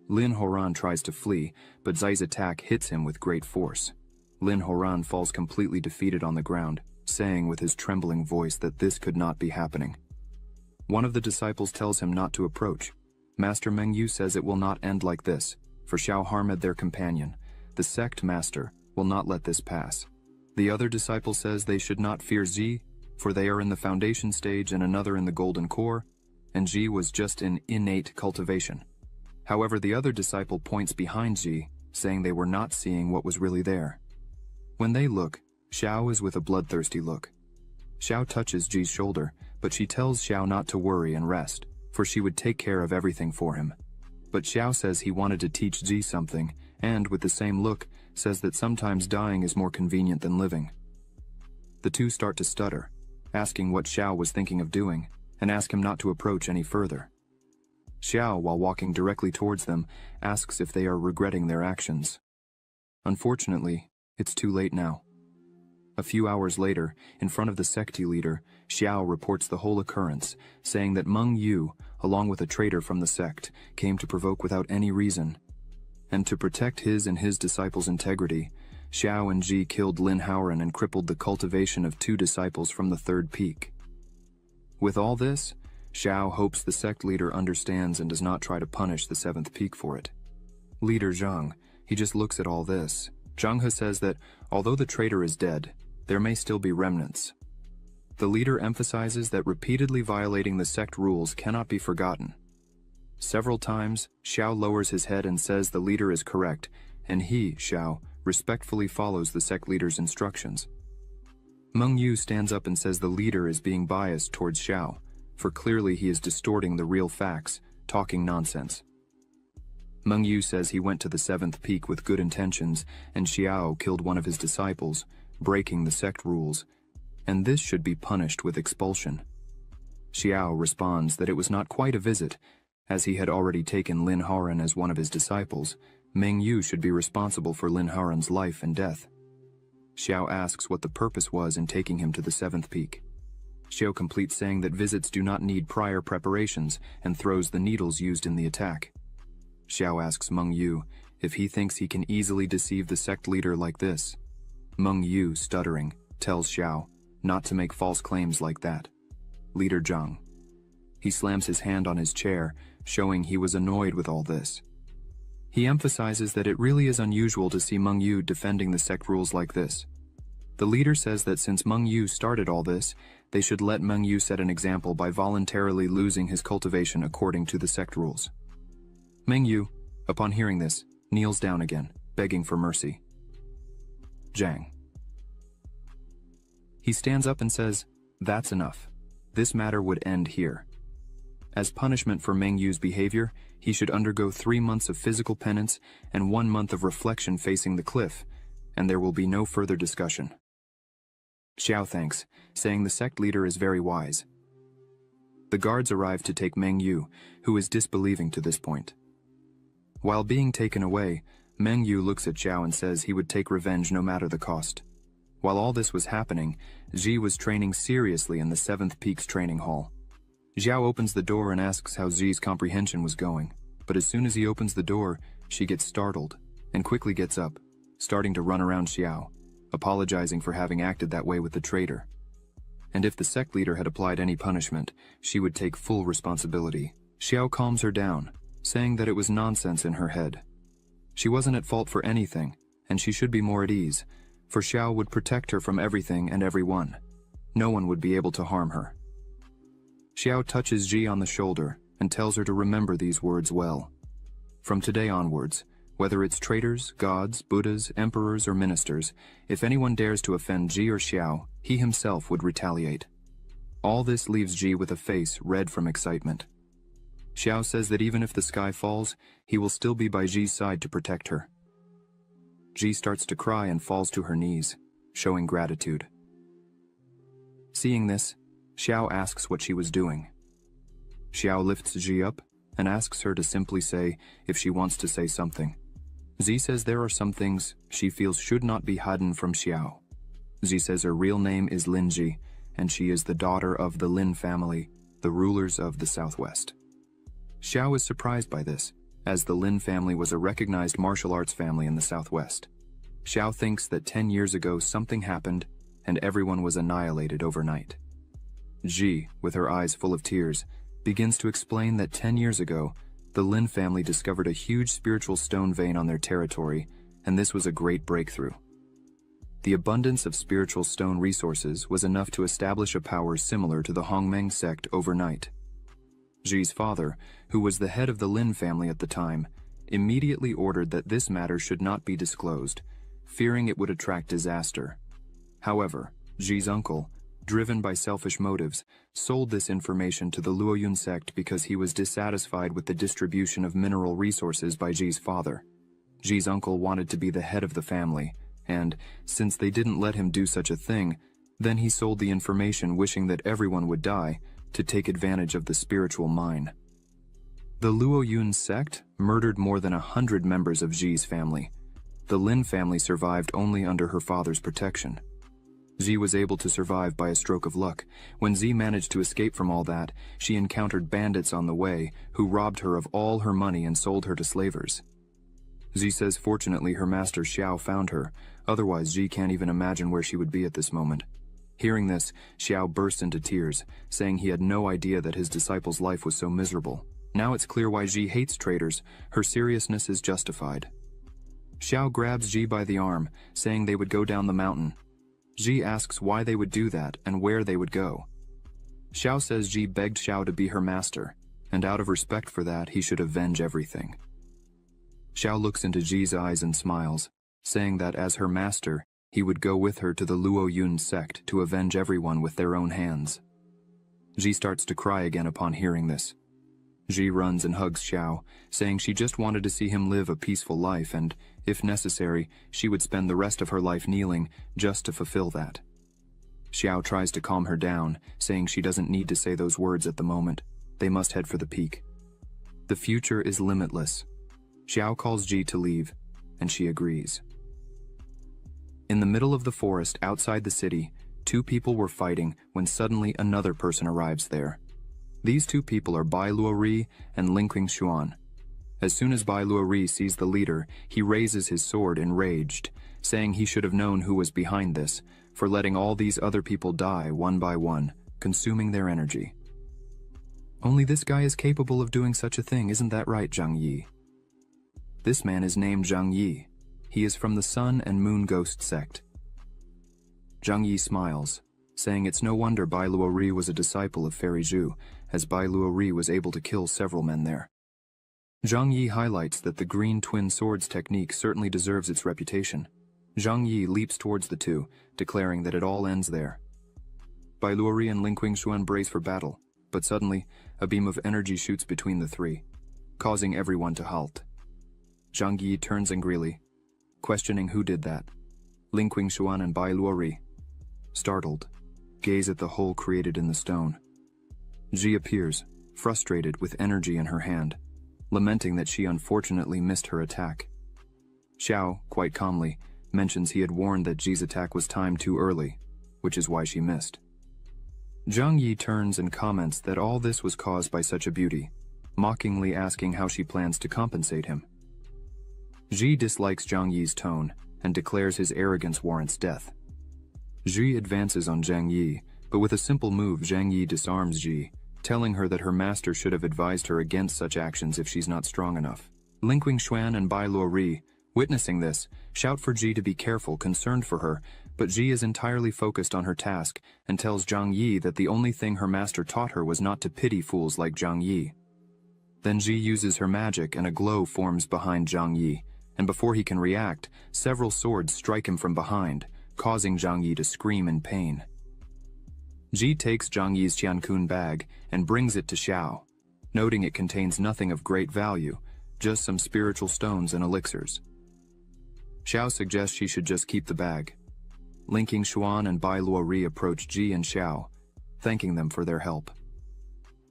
Lin Haran tries to flee, but Zai's attack hits him with great force. Lin Haran falls completely defeated on the ground, saying with his trembling voice that this could not be happening. One of the disciples tells him not to approach. Master Meng Yu says it will not end like this, for Xiao harmed their companion. The Sect master will not let this pass. The other disciple says they should not fear Zi, for they are in the foundation stage and another in the golden core, and Ji was just in innate cultivation. However, the other disciple points behind Ji, saying they were not seeing what was really there. When they look, Xiao is with a bloodthirsty look. Xiao touches Ji's shoulder, but she tells Xiao not to worry and rest, for she would take care of everything for him. But Xiao says he wanted to teach Ji something, and, with the same look, says that sometimes dying is more convenient than living. The two start to stutter, asking what Xiao was thinking of doing, and ask him not to approach any further. Xiao, while walking directly towards them, asks if they are regretting their actions. Unfortunately, it's too late now. A few hours later, in front of the Sect leader, Xiao reports the whole occurrence, saying that Meng Yu, along with a traitor from the Sect, came to provoke without any reason. And to protect his and his disciples' integrity, Xiao and Ji killed Lin Haoran and crippled the cultivation of 2 disciples from the 3rd peak. With all this, Xiao hopes the Sect leader understands and does not try to punish the 7th peak for it. Leader Zhang, he just looks at all this. Zhang He says that, although the traitor is dead, there may still be remnants. The leader emphasizes that repeatedly violating the sect rules cannot be forgotten. Several times, Xiao lowers his head and says the leader is correct, and he, Xiao, respectfully follows the sect leader's instructions. Meng Yu stands up and says the leader is being biased towards Xiao, for clearly he is distorting the real facts, talking nonsense. Meng Yu says he went to the 7th peak with good intentions, and Xiao killed one of his disciples, breaking the sect rules, and this should be punished with expulsion. Xiao responds that it was not quite a visit, as he had already taken Lin Haran as one of his disciples. Meng Yu should be responsible for Lin Haran's life and death. Xiao asks what the purpose was in taking him to the 7th peak. Xiao completes saying that visits do not need prior preparations and throws the needles used in the attack. Xiao asks Meng Yu if he thinks he can easily deceive the sect leader like this. Meng Yu, stuttering, tells Xiao not to make false claims like that. Leader Zhang. He slams his hand on his chair, showing he was annoyed with all this. He emphasizes that it really is unusual to see Meng Yu defending the sect rules like this. The leader says that since Meng Yu started all this, they should let Meng Yu set an example by voluntarily losing his cultivation according to the sect rules. Meng Yu, upon hearing this, kneels down again, begging for mercy. Zhang. He stands up and says, "That's enough. This matter would end here. As punishment for Meng Yu's behavior, he should undergo 3 months of physical penance and 1 month of reflection facing the cliff, and there will be no further discussion." Xiao thanks, saying the sect leader is very wise. The guards arrive to take Meng Yu, who is disbelieving to this point. While being taken away, Meng Yu looks at Xiao and says he would take revenge no matter the cost. While all this was happening, Ji was training seriously in the 7th Peak's training hall. Xiao opens the door and asks how Ji's comprehension was going, but as soon as he opens the door, she gets startled and quickly gets up, starting to run around Xiao, apologizing for having acted that way with the traitor. And if the sect leader had applied any punishment, she would take full responsibility. Xiao calms her down, saying that it was nonsense in her head. She wasn't at fault for anything, and she should be more at ease, for Xiao would protect her from everything and everyone. No one would be able to harm her. Xiao touches Ji on the shoulder and tells her to remember these words well. From today onwards, whether it's traitors, gods, Buddhas, emperors, or ministers, if anyone dares to offend Ji or Xiao, he himself would retaliate. All this leaves Ji with a face red from excitement. Xiao says that even if the sky falls, he will still be by Ji's side to protect her. Ji starts to cry and falls to her knees, showing gratitude. Seeing this, Xiao asks what she was doing. Xiao lifts Ji up and asks her to simply say if she wants to say something. Ji says there are some things she feels should not be hidden from Xiao. Ji says her real name is Lin Ji, and she is the daughter of the Lin family, the rulers of the Southwest. Xiao is surprised by this, as the Lin family was a recognized martial arts family in the Southwest. Xiao thinks that 10 years ago something happened, and everyone was annihilated overnight. Ji, with her eyes full of tears, begins to explain that 10 years ago, the Lin family discovered a huge spiritual stone vein on their territory, and this was a great breakthrough. The abundance of spiritual stone resources was enough to establish a power similar to the Hongmeng sect overnight. Ji's father, who was the head of the Lin family at the time, immediately ordered that this matter should not be disclosed, fearing it would attract disaster. However, Ji's uncle, driven by selfish motives, sold this information to the Lu Yun sect because he was dissatisfied with the distribution of mineral resources by Ji's father. Ji's uncle wanted to be the head of the family, and, since they didn't let him do such a thing, then he sold the information wishing that everyone would die, to take advantage of the spiritual mine. The Lu Yun sect murdered more than 100 members of Ji's family. The Lin family survived only under her father's protection. Ji was able to survive by a stroke of luck. When Ji managed to escape from all that, she encountered bandits on the way who robbed her of all her money and sold her to slavers. Ji says fortunately her master Xiao found her, otherwise Ji can't even imagine where she would be at this moment. Hearing this, Xiao burst into tears, saying he had no idea that his disciple's life was so miserable. Now it's clear why Ji hates traitors. Her seriousness is justified. Xiao grabs Ji by the arm, saying they would go down the mountain. Ji asks why they would do that and where they would go. Xiao says Ji begged Xiao to be her master, and out of respect for that, he should avenge everything. Xiao looks into Ji's eyes and smiles, saying that as her master, he would go with her to the Lu Yun sect to avenge everyone with their own hands. Ji starts to cry again upon hearing this. Ji runs and hugs Xiao, saying she just wanted to see him live a peaceful life and, if necessary, she would spend the rest of her life kneeling just to fulfill that. Xiao tries to calm her down, saying she doesn't need to say those words at the moment. They must head for the peak. The future is limitless. Xiao calls Ji to leave, and she agrees. In the middle of the forest outside the city, two people were fighting when suddenly another person arrives there. These two people are Bai Luori and Linqing Xuan. As soon as Bai Luori sees the leader, he raises his sword enraged, saying he should have known who was behind this, for letting all these other people die one by one, consuming their energy. Only this guy is capable of doing such a thing, isn't that right, Zhang Yi? This man is named Zhang Yi. He is from the Sun and Moon Ghost sect. Zhang Yi smiles, saying it's no wonder Bai Luori was a disciple of Fairy Zhu, as Bai Luori was able to kill several men there. Zhang Yi highlights that the green twin swords technique certainly deserves its reputation. Zhang Yi leaps towards the two, declaring that it all ends there. Bai Luori and Linqing Xuan brace for battle, but suddenly, a beam of energy shoots between the three, causing everyone to halt. Zhang Yi turns angrily, questioning who did that. Linqing Xuan and Bai Luori, startled, gaze at the hole created in the stone. Ji appears, frustrated with energy in her hand, lamenting that she unfortunately missed her attack. Xiao, quite calmly, mentions he had warned that Ji's attack was timed too early, which is why she missed. Zhang Yi turns and comments that all this was caused by such a beauty, mockingly asking how she plans to compensate him. Ji dislikes Zhang Yi's tone and declares his arrogance warrants death. Ji advances on Zhang Yi, but with a simple move Zhang Yi disarms Ji, telling her that her master should have advised her against such actions if she's not strong enough. Linqing Xuan and Bai Luori, witnessing this, shout for Ji to be careful, concerned for her, but Ji is entirely focused on her task and tells Zhang Yi that the only thing her master taught her was not to pity fools like Zhang Yi. Then Ji uses her magic and a glow forms behind Zhang Yi, and before he can react, several swords strike him from behind, causing Zhang Yi to scream in pain. Ji takes Zhang Yi's Qiankun bag and brings it to Xiao, noting it contains nothing of great value, just some spiritual stones and elixirs. Xiao suggests she should just keep the bag. Linqing Xuan and Bai Luori approach Ji and Xiao, thanking them for their help.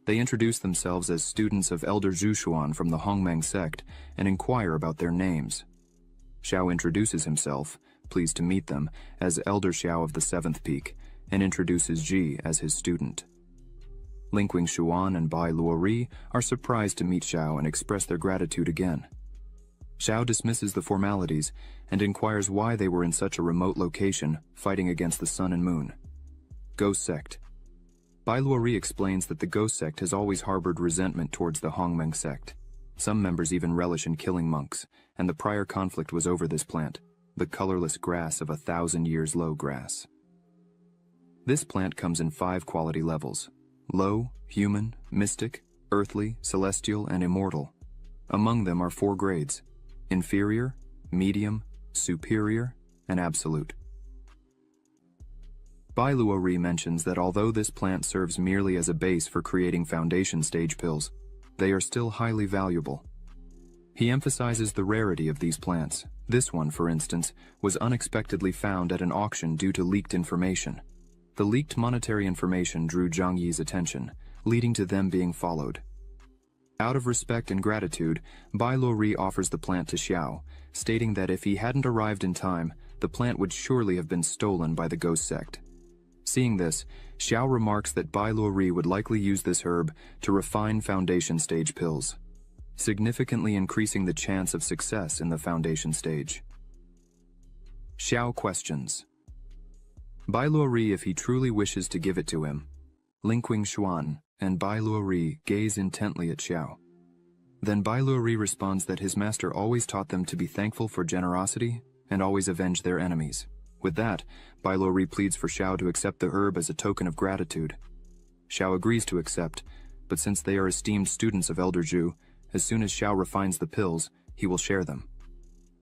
They introduce themselves as students of Elder Zhu Xuan from the Hongmeng sect and inquire about their names. Xiao introduces himself, pleased to meet them, as Elder Xiao of the 7th Peak, and introduces Ji as his student. Linqing Xuan and Bai Luori are surprised to meet Xiao and express their gratitude again. Xiao dismisses the formalities and inquires why they were in such a remote location fighting against the Sun and Moon. Ghost Sect. Bai Luori explains that the Ghost Sect has always harbored resentment towards the Hongmeng sect. Some members even relish in killing monks, and the prior conflict was over this plant, the colorless grass of 1,000 years low grass. This plant comes in 5 quality levels: low, human, mystic, earthly, celestial, and immortal. Among them are 4 grades: inferior, medium, superior, and absolute. Bai Luori mentions that although this plant serves merely as a base for creating foundation stage pills, they are still highly valuable. He emphasizes the rarity of these plants. This one, for instance, was unexpectedly found at an auction due to leaked information. The leaked monetary information drew Zhang Yi's attention, leading to them being followed. Out of respect and gratitude, Bai Luori offers the plant to Xiao, stating that if he hadn't arrived in time, the plant would surely have been stolen by the Ghost Sect. Seeing this, Xiao remarks that Bai Luori would likely use this herb to refine foundation stage pills, significantly increasing the chance of success in the foundation stage. Xiao questions Bai Luori if he truly wishes to give it to him. Linqing Xuan and Bai Luori gaze intently at Xiao. Then Bai Luori responds that his master always taught them to be thankful for generosity and always avenge their enemies. With that, Bai Luori pleads for Xiao to accept the herb as a token of gratitude. Xiao agrees to accept, but since they are esteemed students of Elder Zhu, as soon as Xiao refines the pills, he will share them.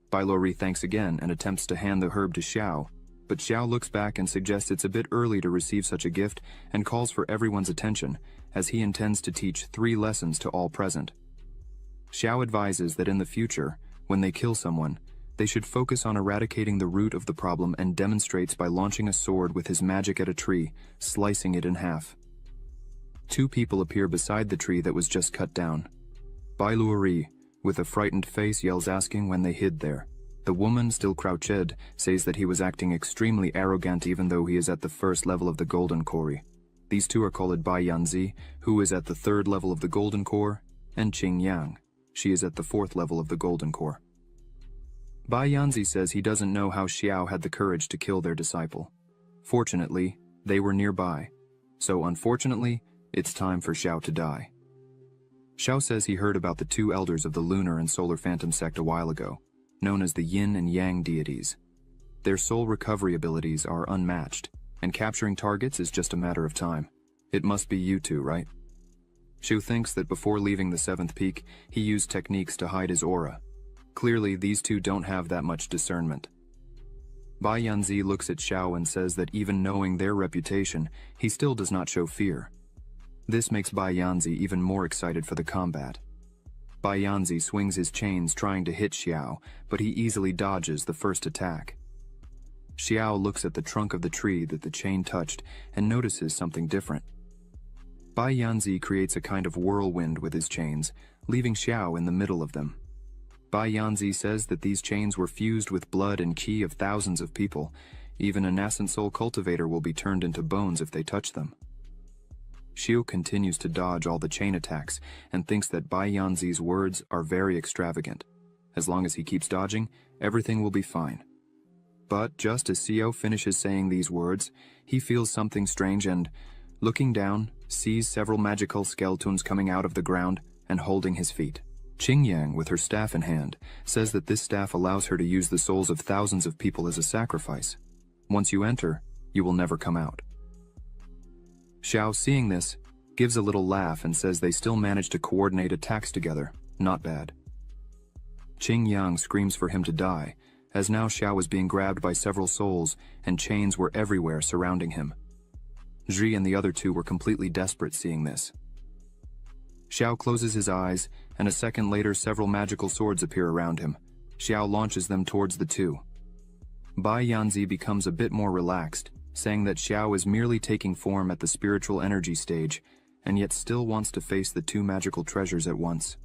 Bai Luori thanks again and attempts to hand the herb to Xiao, but Xiao looks back and suggests it's a bit early to receive such a gift and calls for everyone's attention, as he intends to teach 3 lessons to all present. Xiao advises that in the future, when they kill someone, they should focus on eradicating the root of the problem and demonstrates by launching a sword with his magic at a tree, slicing it in half. 2 people appear beside the tree that was just cut down. Bai Luori, with a frightened face, yells asking when they hid there. The woman, still crouched, says that he was acting extremely arrogant even though he is at the 1st level of the Golden Core. These 2 are called Bai Yanzi, who is at the 3rd level of the Golden Core, and Qing Yang. She is at the 4th level of the Golden Core. Bai Yanzi says he doesn't know how Xiao had the courage to kill their disciple. Fortunately, they were nearby. So unfortunately, it's time for Xiao to die. Xiao says he heard about the 2 elders of the Lunar and Solar Phantom Sect a while ago, known as the Yin and Yang deities. Their soul recovery abilities are unmatched, and capturing targets is just a matter of time. It must be you 2, right? Xiu thinks that before leaving the 7th peak, he used techniques to hide his aura. Clearly, these 2 don't have that much discernment. Bai Yanzi looks at Xiao and says that even knowing their reputation, he still does not show fear. This makes Bai Yanzi even more excited for the combat. Bai Yanzi swings his chains trying to hit Xiao, but he easily dodges the first attack. Xiao looks at the trunk of the tree that the chain touched and notices something different. Bai Yanzi creates a kind of whirlwind with his chains, leaving Xiao in the middle of them. Bai Yanzi says that these chains were fused with blood and qi of thousands of people. Even a nascent soul cultivator will be turned into bones if they touch them. Xiu continues to dodge all the chain attacks and thinks that Bai Yanzi's words are very extravagant. As long as he keeps dodging, everything will be fine. But just as Xiu finishes saying these words, he feels something strange and, looking down, sees several magical skeletons coming out of the ground and holding his feet. Qing Yang, with her staff in hand, says that this staff allows her to use the souls of thousands of people as a sacrifice. Once you enter, you will never come out. Xiao, seeing this, gives a little laugh and says they still managed to coordinate attacks together. Not bad. Qing Yang screams for him to die, as now Xiao was being grabbed by several souls and chains were everywhere surrounding him. Zhi and the other 2 were completely desperate seeing this. Xiao closes his eyes, and a second later several magical swords appear around him. Xiao launches them towards the 2. Bai Yanzi becomes a bit more relaxed, saying that Xiao is merely taking form at the spiritual energy stage, and yet still wants to face the 2 magical treasures at once.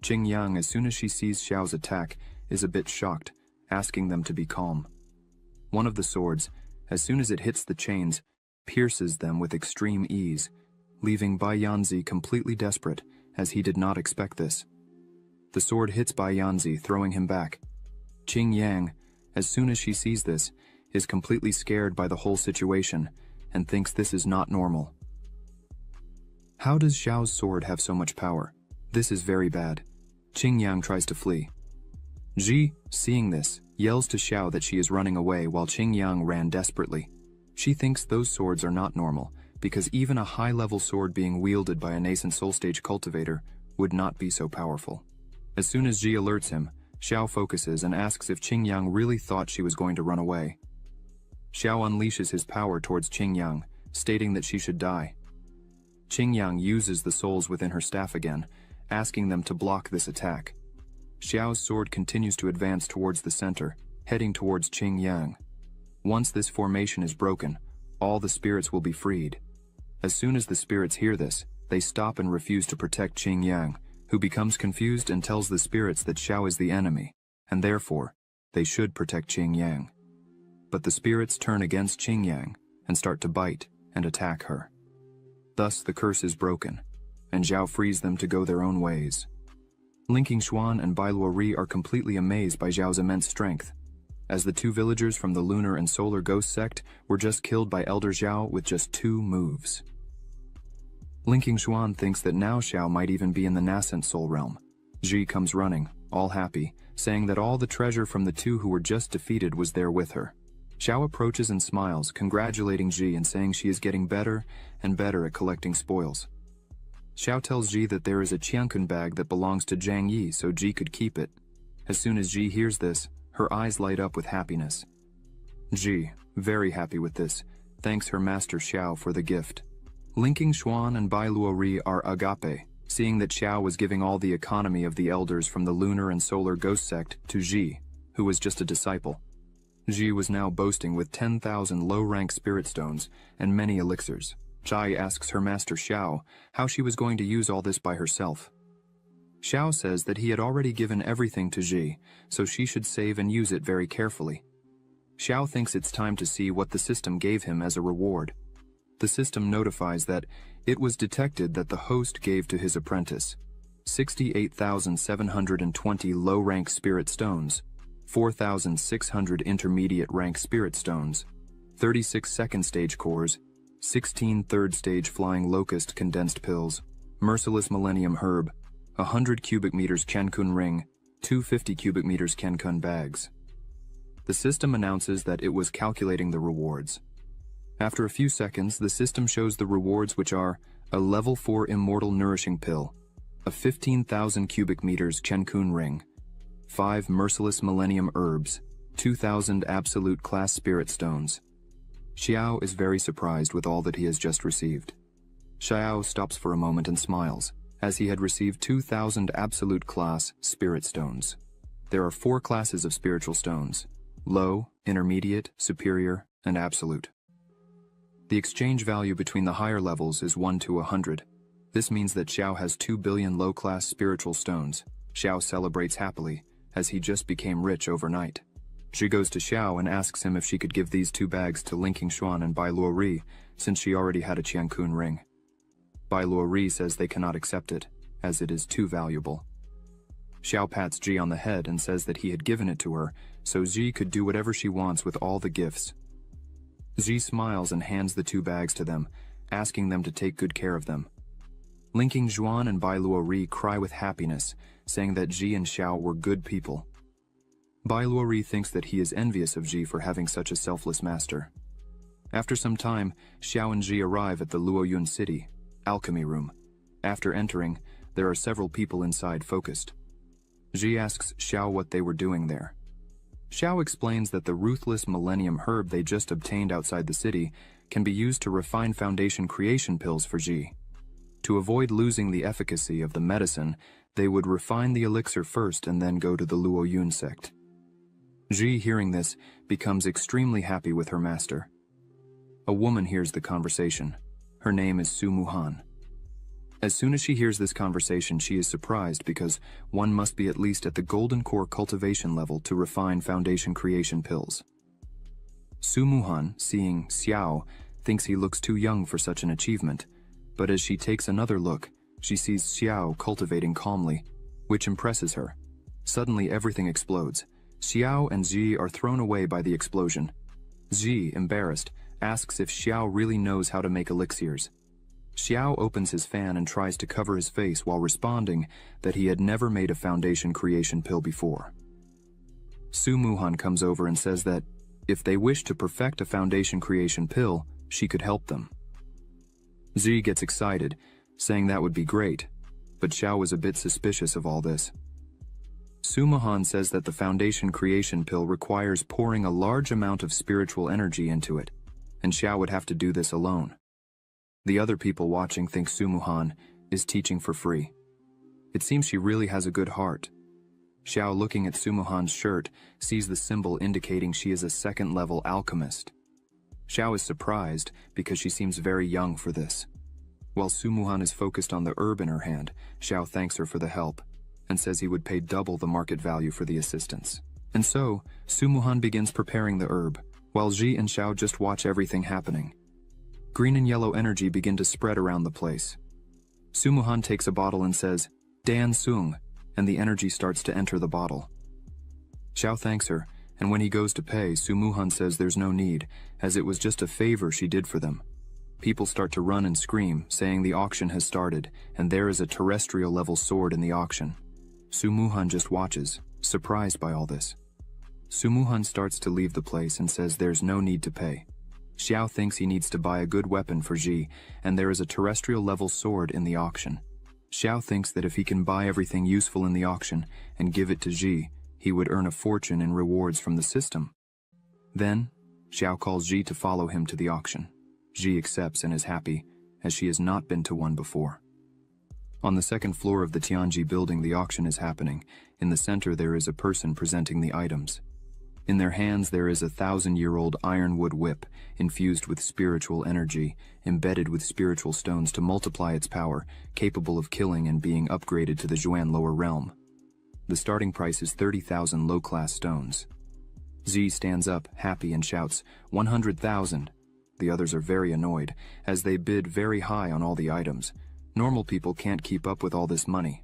Qing Yang, as soon as she sees Xiao's attack, is a bit shocked, asking them to be calm. One of the swords, as soon as it hits the chains, pierces them with extreme ease, leaving Bai Yanzi completely desperate, as he did not expect this. The sword hits Bai Yanzi, throwing him back. Qing Yang, as soon as she sees this, is completely scared by the whole situation, and thinks this is not normal. How does Xiao's sword have so much power? This is very bad. Qing Yang tries to flee. Zhi, seeing this, yells to Xiao that she is running away while Qing Yang ran desperately. She thinks those swords are not normal, because even a high-level sword being wielded by a nascent soul stage cultivator would not be so powerful. As soon as Zhi alerts him, Xiao focuses and asks if Qing Yang really thought she was going to run away. Xiao unleashes his power towards Qing Yang, stating that she should die. Qing Yang uses the souls within her staff again, asking them to block this attack. Xiao's sword continues to advance towards the center, heading towards Qing Yang. Once this formation is broken, all the spirits will be freed. As soon as the spirits hear this, they stop and refuse to protect Qing Yang, who becomes confused and tells the spirits that Xiao is the enemy, and therefore, they should protect Qing Yang. But the spirits turn against Qing Yang and start to bite and attack her. Thus the curse is broken, and Zhao frees them to go their own ways. Linking Xuan and Bai Luori are completely amazed by Zhao's immense strength, as the 2 villagers from the Lunar and Solar Ghost Sect were just killed by Elder Zhao with just 2 moves. Linking Xuan thinks that now Xiao might even be in the nascent soul realm, Ji comes running, all happy, saying that all the treasure from the two who were just defeated was there with her. Xiao approaches and smiles, congratulating Ji and saying she is getting better and better at collecting spoils. Xiao tells Ji that there is a Qiankun bag that belongs to Zhang Yi, so Ji could keep it. As soon as Ji hears this, her eyes light up with happiness. Ji, very happy with this, thanks her master Xiao for the gift. Linking Xuan and Bai Luori are agape, seeing that Xiao was giving all the economy of the elders from the lunar and solar ghost sect to Ji, who was just a disciple. Ji was now boasting with 10,000 low-rank spirit stones and many elixirs. Zhai asks her master Xiao how she was going to use all this by herself. Xiao says that he had already given everything to Ji, so she should save and use it very carefully. Xiao thinks it's time to see what the system gave him as a reward. The system notifies that it was detected that the host gave to his apprentice 68,720 low-rank spirit stones, 4,600 intermediate-rank spirit stones, 36 second-stage cores, 16 third-stage flying locust condensed pills, merciless millennium herb, 100 cubic meters Kenkun ring, 250 cubic meters Kenkun bags. The system announces that it was calculating the rewards. After a few seconds, the system shows the rewards, which are a level 4 immortal nourishing pill, a 15,000 cubic meters Kenkun ring, 5 merciless millennium herbs, 2,000 absolute class spirit stones. Xiao is very surprised with all that he has just received. Xiao stops for a moment and smiles, as he had received 2,000 absolute class spirit stones. There are 4 classes of spiritual stones: low, intermediate, superior, and absolute. The exchange value between the higher levels is 1 to 100. This means that Xiao has 2 billion low-class spiritual stones. Xiao celebrates happily, as he just became rich overnight. She goes to Xiao and asks him if she could give these 2 bags to Linking Xuan and Bai Luori, since she already had a Qiankun ring. Bai Luori says they cannot accept it, as it is too valuable. Xiao pats Ji on the head and says that he had given it to her, so Ji could do whatever she wants with all the gifts. Ji smiles and hands the 2 bags to them, asking them to take good care of them. Linking Xuan and Bai Luori cry with happiness, saying that Ji and Xiao were good people. Bai Luori thinks that he is envious of Ji for having such a selfless master. After some time, Xiao and Ji arrive at the Lu Yun city, alchemy room. After entering, there are several people inside focused. Ji asks Xiao what they were doing there. Xiao explains that the ruthless millennium herb they just obtained outside the city can be used to refine foundation creation pills for Ji. To avoid losing the efficacy of the medicine, they would refine the elixir first and then go to the Lu Yun sect. Ji, hearing this, becomes extremely happy with her master. A woman hears the conversation. Her name is Su Muhan. As soon as she hears this conversation, she is surprised because one must be at least at the golden core cultivation level to refine foundation creation pills. Su Muhan, seeing Xiao, thinks he looks too young for such an achievement, but as she takes another look, she sees Xiao cultivating calmly, which impresses her. Suddenly everything explodes. Xiao and Ji are thrown away by the explosion. Ji, embarrassed, asks if Xiao really knows how to make elixirs. Xiao opens his fan and tries to cover his face while responding that he had never made a foundation creation pill before. Su Muhan comes over and says that if they wish to perfect a foundation creation pill, she could help them. Ji gets excited, saying that would be great, but Xiao was a bit suspicious of all this. Su Muhan says that the foundation creation pill requires pouring a large amount of spiritual energy into it, and Xiao would have to do this alone. The other people watching think Su Muhan is teaching for free. It seems she really has a good heart. Xiao, looking at Su Muhan's shirt, sees the symbol indicating she is a second-level alchemist. Xiao is surprised because she seems very young for this. While Su Muhan is focused on the herb in her hand, Xiao thanks her for the help and says he would pay double the market value for the assistance. And so, Su Muhan begins preparing the herb, while Ji and Xiao just watch everything happening. Green and yellow energy begin to spread around the place. Su Muhan takes a bottle and says, "Dan Sung," and the energy starts to enter the bottle. Xiao thanks her, and when he goes to pay, Su Muhan says there's no need, as it was just a favor she did for them. People start to run and scream, saying the auction has started, and there is a terrestrial-level sword in the auction. Su Muhan just watches, surprised by all this. Su Muhan starts to leave the place and says there's no need to pay. Xiao thinks he needs to buy a good weapon for Ji, and there is a terrestrial-level sword in the auction. Xiao thinks that if he can buy everything useful in the auction and give it to Ji, he would earn a fortune in rewards from the system. Then, Xiao calls Ji to follow him to the auction. Ji accepts and is happy, as she has not been to one before. On the second floor of the Tianji building, the auction is happening. In the center there is a person presenting the items. In their hands there is a 1,000-year-old ironwood whip, infused with spiritual energy, embedded with spiritual stones to multiply its power, capable of killing and being upgraded to the Zhuan lower realm. The starting price is 30,000 low-class stones. Z stands up, happy, and shouts, 100,000. The others are very annoyed, as they bid very high on all the items. Normal people can't keep up with all this money.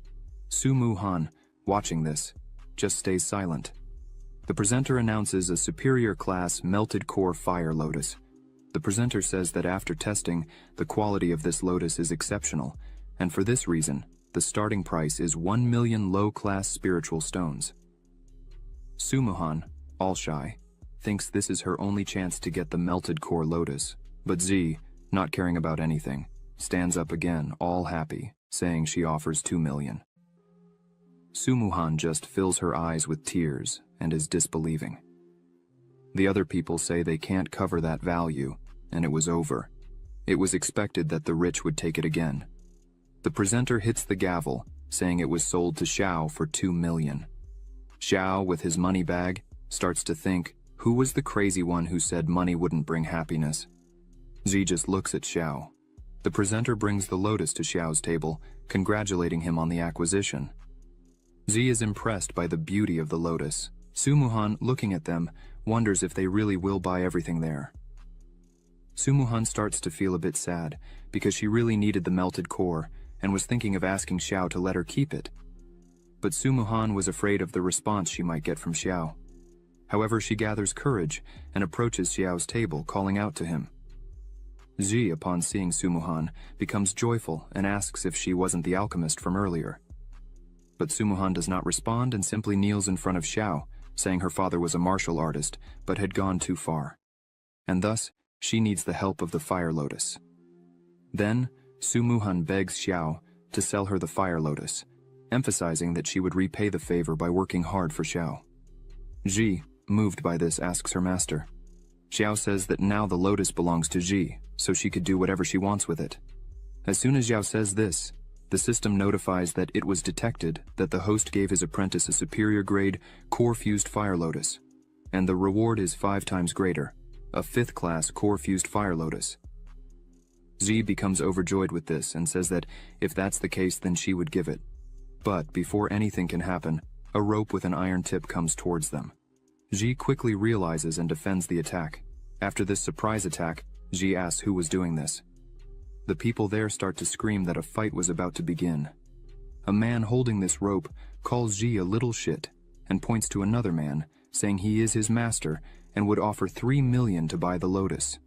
Su Muhan, watching this, just stays silent. The presenter announces a superior class melted core fire lotus. The presenter says that after testing, the quality of this lotus is exceptional, and for this reason, the starting price is 1 million low-class spiritual stones. Su Muhan, all shy, thinks this is her only chance to get the melted core lotus, but Z, not caring about anything, stands up again, all happy, saying she offers 2 million. Su Muhan just fills her eyes with tears and is disbelieving. The other people say they can't cover that value, and it was over. It was expected that the rich would take it again. The presenter hits the gavel, saying it was sold to Xiao for 2 million. Xiao, with his money bag, starts to think, who was the crazy one who said money wouldn't bring happiness? Z just looks at Xiao. The presenter brings the lotus to Xiao's table, congratulating him on the acquisition. Z is impressed by the beauty of the lotus. Su Muhan, looking at them, wonders if they really will buy everything there. Su Muhan starts to feel a bit sad, because she really needed the melted core, and was thinking of asking Xiao to let her keep it. But Su Muhan was afraid of the response she might get from Xiao. However, she gathers courage and approaches Xiao's table, calling out to him. Ji, upon seeing Su Muhan, becomes joyful and asks if she wasn't the alchemist from earlier. But Su Muhan does not respond and simply kneels in front of Xiao, saying her father was a martial artist, but had gone too far. And thus, she needs the help of the fire lotus. Then, Su Muhan begs Xiao to sell her the fire lotus, emphasizing that she would repay the favor by working hard for Xiao. Ji, moved by this, asks her master. Xiao says that now the lotus belongs to Ji, so she could do whatever she wants with it. As soon as Xiao says this, the system notifies that it was detected that the host gave his apprentice a superior grade core-fused fire lotus, and the reward is 5 times greater, a 5th class core-fused fire lotus. Z becomes overjoyed with this and says that if that's the case then she would give it. But before anything can happen, a rope with an iron tip comes towards them. Ji quickly realizes and defends the attack. After this surprise attack, Ji asks who was doing this. The people there start to scream that a fight was about to begin. A man holding this rope calls Ji a little shit and points to another man, saying he is his master and would offer 3 million to buy the lotus.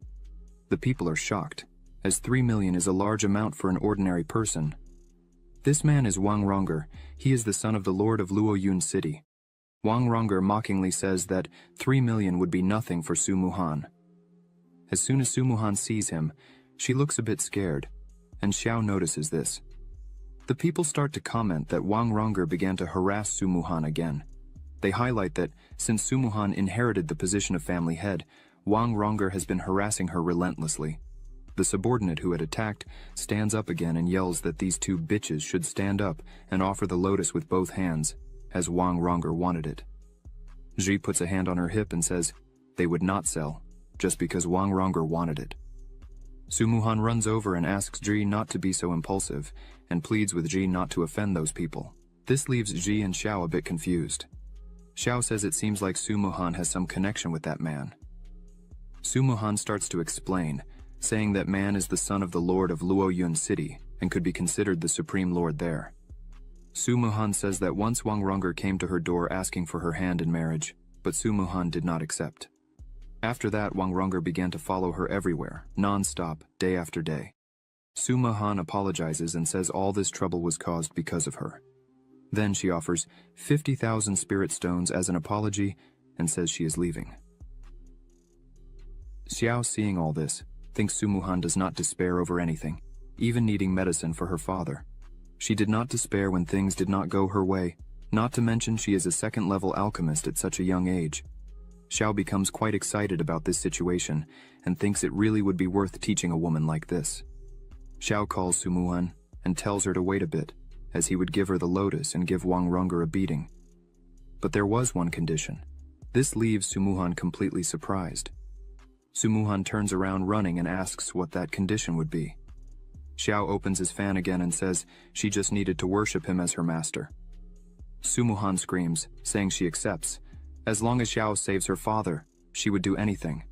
The people are shocked, as 3 million is a large amount for an ordinary person. This man is Wang Ranger. He is the son of the Lord of Lu Yun City. Wang Ranger mockingly says that 3 million would be nothing for Su Muhan. As soon as Su Muhan sees him, she looks a bit scared, and Xiao notices this. The people start to comment that Wang Ranger began to harass Su Muhan again. They highlight that since Su Muhan inherited the position of family head, Wang Ranger has been harassing her relentlessly. The subordinate who had attacked stands up again and yells that these 2 bitches should stand up and offer the lotus with both hands, as Wang Ranger wanted it. Ji puts a hand on her hip and says they would not sell, just because Wang Ranger wanted it. Su Muhan runs over and asks Ji not to be so impulsive, and pleads with Ji not to offend those people. This leaves Ji and Xiao a bit confused. Xiao says it seems like Su Muhan has some connection with that man. Su Muhan starts to explain, saying that man is the son of the Lord of Lu Yun City, and could be considered the supreme lord there. Su Muhan says that once Wang Ranger came to her door asking for her hand in marriage, but Su Muhan did not accept. After that, Wang Ranger began to follow her everywhere, non-stop, day after day. Su Muhan apologizes and says all this trouble was caused because of her. Then she offers 50,000 spirit stones as an apology and says she is leaving. Xiao, seeing all this, thinks Su Muhan does not despair over anything, even needing medicine for her father. She did not despair when things did not go her way, not to mention she is a second-level alchemist at such a young age. Xiao becomes quite excited about this situation and thinks it really would be worth teaching a woman like this. Xiao calls Su Muhan and tells her to wait a bit, as he would give her the lotus and give Wang Ranger a beating. But there was one condition. This leaves Su Muhan completely surprised. Su Muhan turns around running and asks what that condition would be. Xiao opens his fan again and says she just needed to worship him as her master. Su Muhan screams, saying she accepts. As long as Xiao saves her father, she would do anything.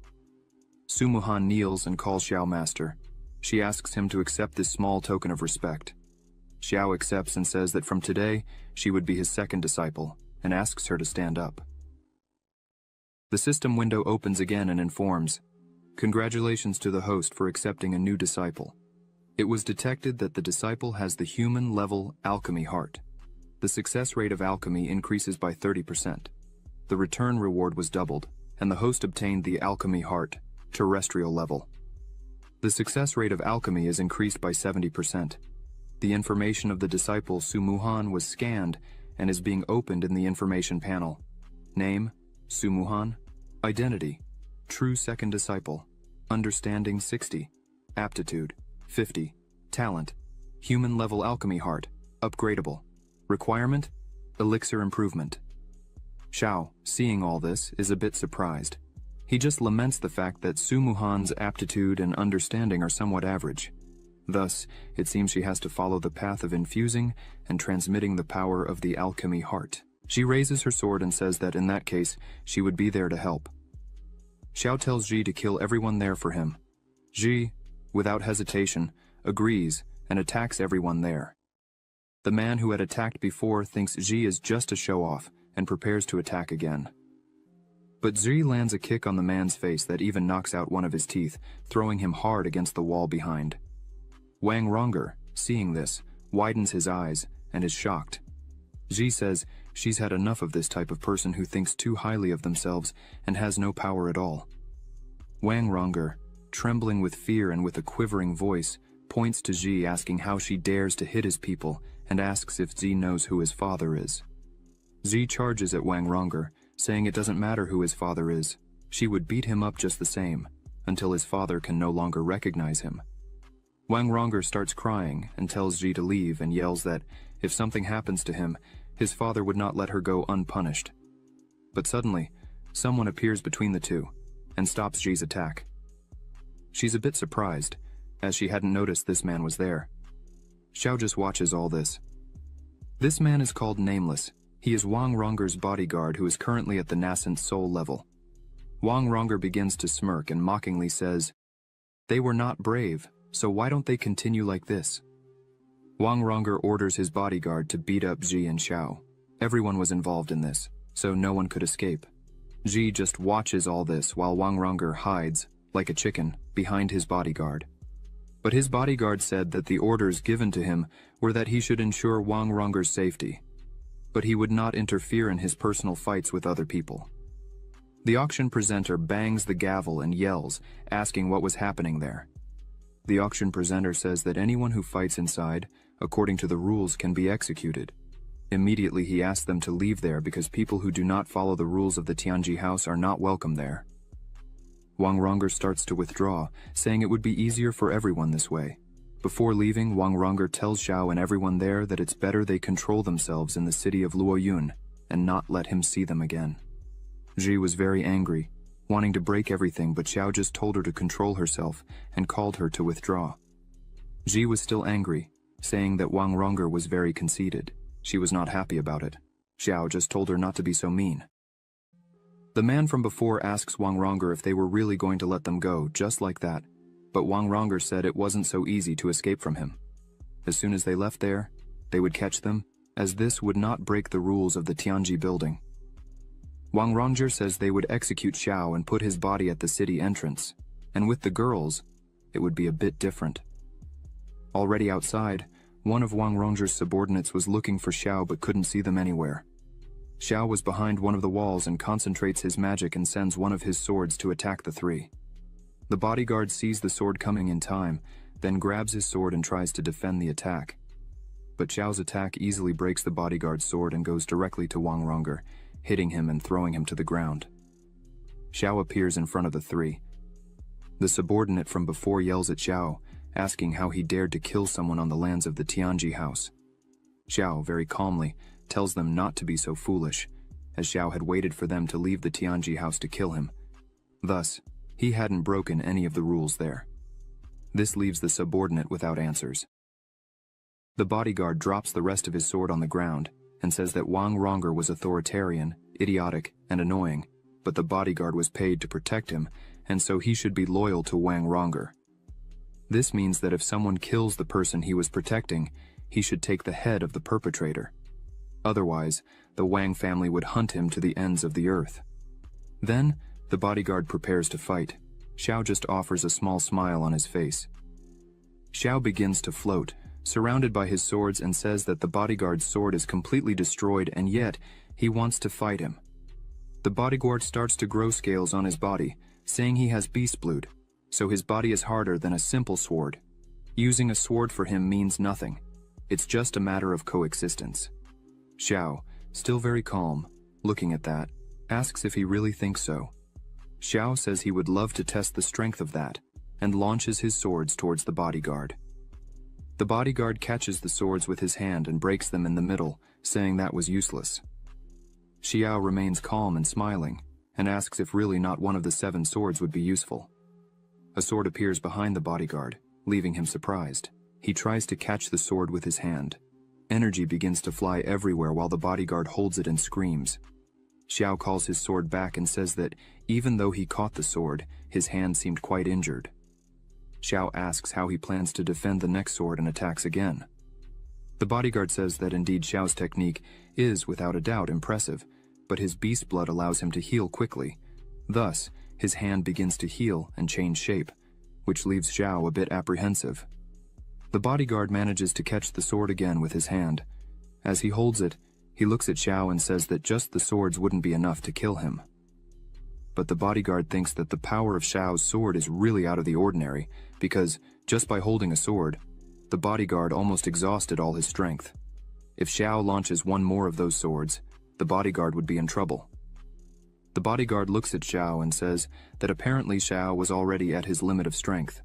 Su Muhan kneels and calls Xiao master. She asks him to accept this small token of respect. Xiao accepts and says that from today, she would be his second disciple, and asks her to stand up. The system window opens again and informs, "Congratulations to the host for accepting a new disciple. It was detected that the disciple has the human-level alchemy heart. The success rate of alchemy increases by 30%. The return reward was doubled, and the host obtained the alchemy heart, terrestrial level. The success rate of alchemy is increased by 70%. The information of the disciple Su Muhan was scanned and is being opened in the information panel. Name, Su Muhan. Identity, true second disciple. Understanding 60. Aptitude, 50. Talent, human-level alchemy heart, upgradable. Requirement, elixir improvement." Xiao, seeing all this, is a bit surprised. He just laments the fact that Su Muhan's aptitude and understanding are somewhat average. Thus, it seems she has to follow the path of infusing and transmitting the power of the alchemy heart. She raises her sword and says that in that case, she would be there to help. Xiao tells Ji to kill everyone there for him. Ji, without hesitation, agrees and attacks everyone there. The man who had attacked before thinks Ji is just a show-off and prepares to attack again. But Ji lands a kick on the man's face that even knocks out one of his teeth, throwing him hard against the wall behind. Wang Ranger, seeing this, widens his eyes and is shocked. Ji says she's had enough of this type of person who thinks too highly of themselves and has no power at all. Wang Ranger, trembling with fear and with a quivering voice, points to Ji asking how she dares to hit his people and asks if Ji knows who his father is. Ji charges at Wang Ranger, saying it doesn't matter who his father is, she would beat him up just the same, until his father can no longer recognize him. Wang Ranger starts crying and tells Ji to leave and yells that if something happens to him, his father would not let her go unpunished. But suddenly, someone appears between the two and stops Ji's attack. She's a bit surprised, as she hadn't noticed this man was there. Xiao just watches all this. This man is called Nameless. He is Wang Ranger's bodyguard who is currently at the nascent soul level. Wang Ranger begins to smirk and mockingly says, "They were not brave, so why don't they continue like this?" Wang Ranger orders his bodyguard to beat up Ji and Xiao. Everyone was involved in this, so no one could escape. Ji just watches all this while Wang Ranger hides, like a chicken, behind his bodyguard. But his bodyguard said that the orders given to him were that he should ensure Wang Ranger's safety, but he would not interfere in his personal fights with other people. The auction presenter bangs the gavel and yells, asking what was happening there. The auction presenter says that anyone who fights inside, according to the rules, can be executed. Immediately he asks them to leave there because people who do not follow the rules of the Tianji house are not welcome there. Wang Ranger starts to withdraw, saying it would be easier for everyone this way. Before leaving, Wang Ranger tells Xiao and everyone there that it's better they control themselves in the city of Lu Yun and not let him see them again. Ji was very angry, wanting to break everything, but Xiao just told her to control herself and called her to withdraw. Ji was still angry, saying that Wang Ranger was very conceited. She was not happy about it. Xiao just told her not to be so mean. The man from before asks Wang Ranger if they were really going to let them go, just like that, but Wang Ranger said it wasn't so easy to escape from him. As soon as they left there, they would catch them, as this would not break the rules of the Tianji building. Wang Ranger says they would execute Xiao and put his body at the city entrance, and with the girls, it would be a bit different. Already outside, One of Wang Ranger's subordinates was looking for Xiao but couldn't see them anywhere. Xiao was behind one of the walls and concentrates his magic and sends one of his swords to attack the three. The bodyguard sees the sword coming in time, then grabs his sword and tries to defend the attack. But Xiao's attack easily breaks the bodyguard's sword and goes directly to Wang Ranger, hitting him and throwing him to the ground. Xiao appears in front of the three. The subordinate from before yells at Xiao, asking how he dared to kill someone on the lands of the Tianji house. Xiao, very calmly, tells them not to be so foolish, as Xiao had waited for them to leave the Tianji house to kill him. Thus, he hadn't broken any of the rules there. This leaves the subordinate without answers. The bodyguard drops the rest of his sword on the ground and says that Wang Ranger was authoritarian, idiotic, and annoying, but the bodyguard was paid to protect him, and so he should be loyal to Wang Ranger. This means that if someone kills the person he was protecting, he should take the head of the perpetrator. Otherwise, the Wang family would hunt him to the ends of the earth. Then, the bodyguard prepares to fight. Xiao just offers a small smile on his face. Xiao begins to float, surrounded by his swords, and says that the bodyguard's sword is completely destroyed, and yet he wants to fight him. The bodyguard starts to grow scales on his body, saying he has beast blood, so his body is harder than a simple sword. Using a sword for him means nothing. It's just a matter of coexistence. Xiao, still very calm, looking at that, asks if he really thinks so. Xiao says he would love to test the strength of that, and launches his swords towards the bodyguard. The bodyguard catches the swords with his hand and breaks them in the middle, saying that was useless. Xiao remains calm and smiling, and asks if really not one of the 7 swords would be useful. A sword appears behind the bodyguard, leaving him surprised. He tries to catch the sword with his hand. Energy begins to fly everywhere while the bodyguard holds it and screams. Xiao calls his sword back and says that even though he caught the sword, his hand seemed quite injured. Xiao asks how he plans to defend the next sword and attacks again. The bodyguard says that indeed Xiao's technique is without a doubt impressive, but his beast blood allows him to heal quickly. Thus, his hand begins to heal and change shape, which leaves Xiao a bit apprehensive. The bodyguard manages to catch the sword again with his hand. As he holds it, he looks at Xiao and says that just the swords wouldn't be enough to kill him. But the bodyguard thinks that the power of Xiao's sword is really out of the ordinary, because, just by holding a sword, the bodyguard almost exhausted all his strength. If Xiao launches one more of those swords, the bodyguard would be in trouble. The bodyguard looks at Xiao and says that apparently Xiao was already at his limit of strength.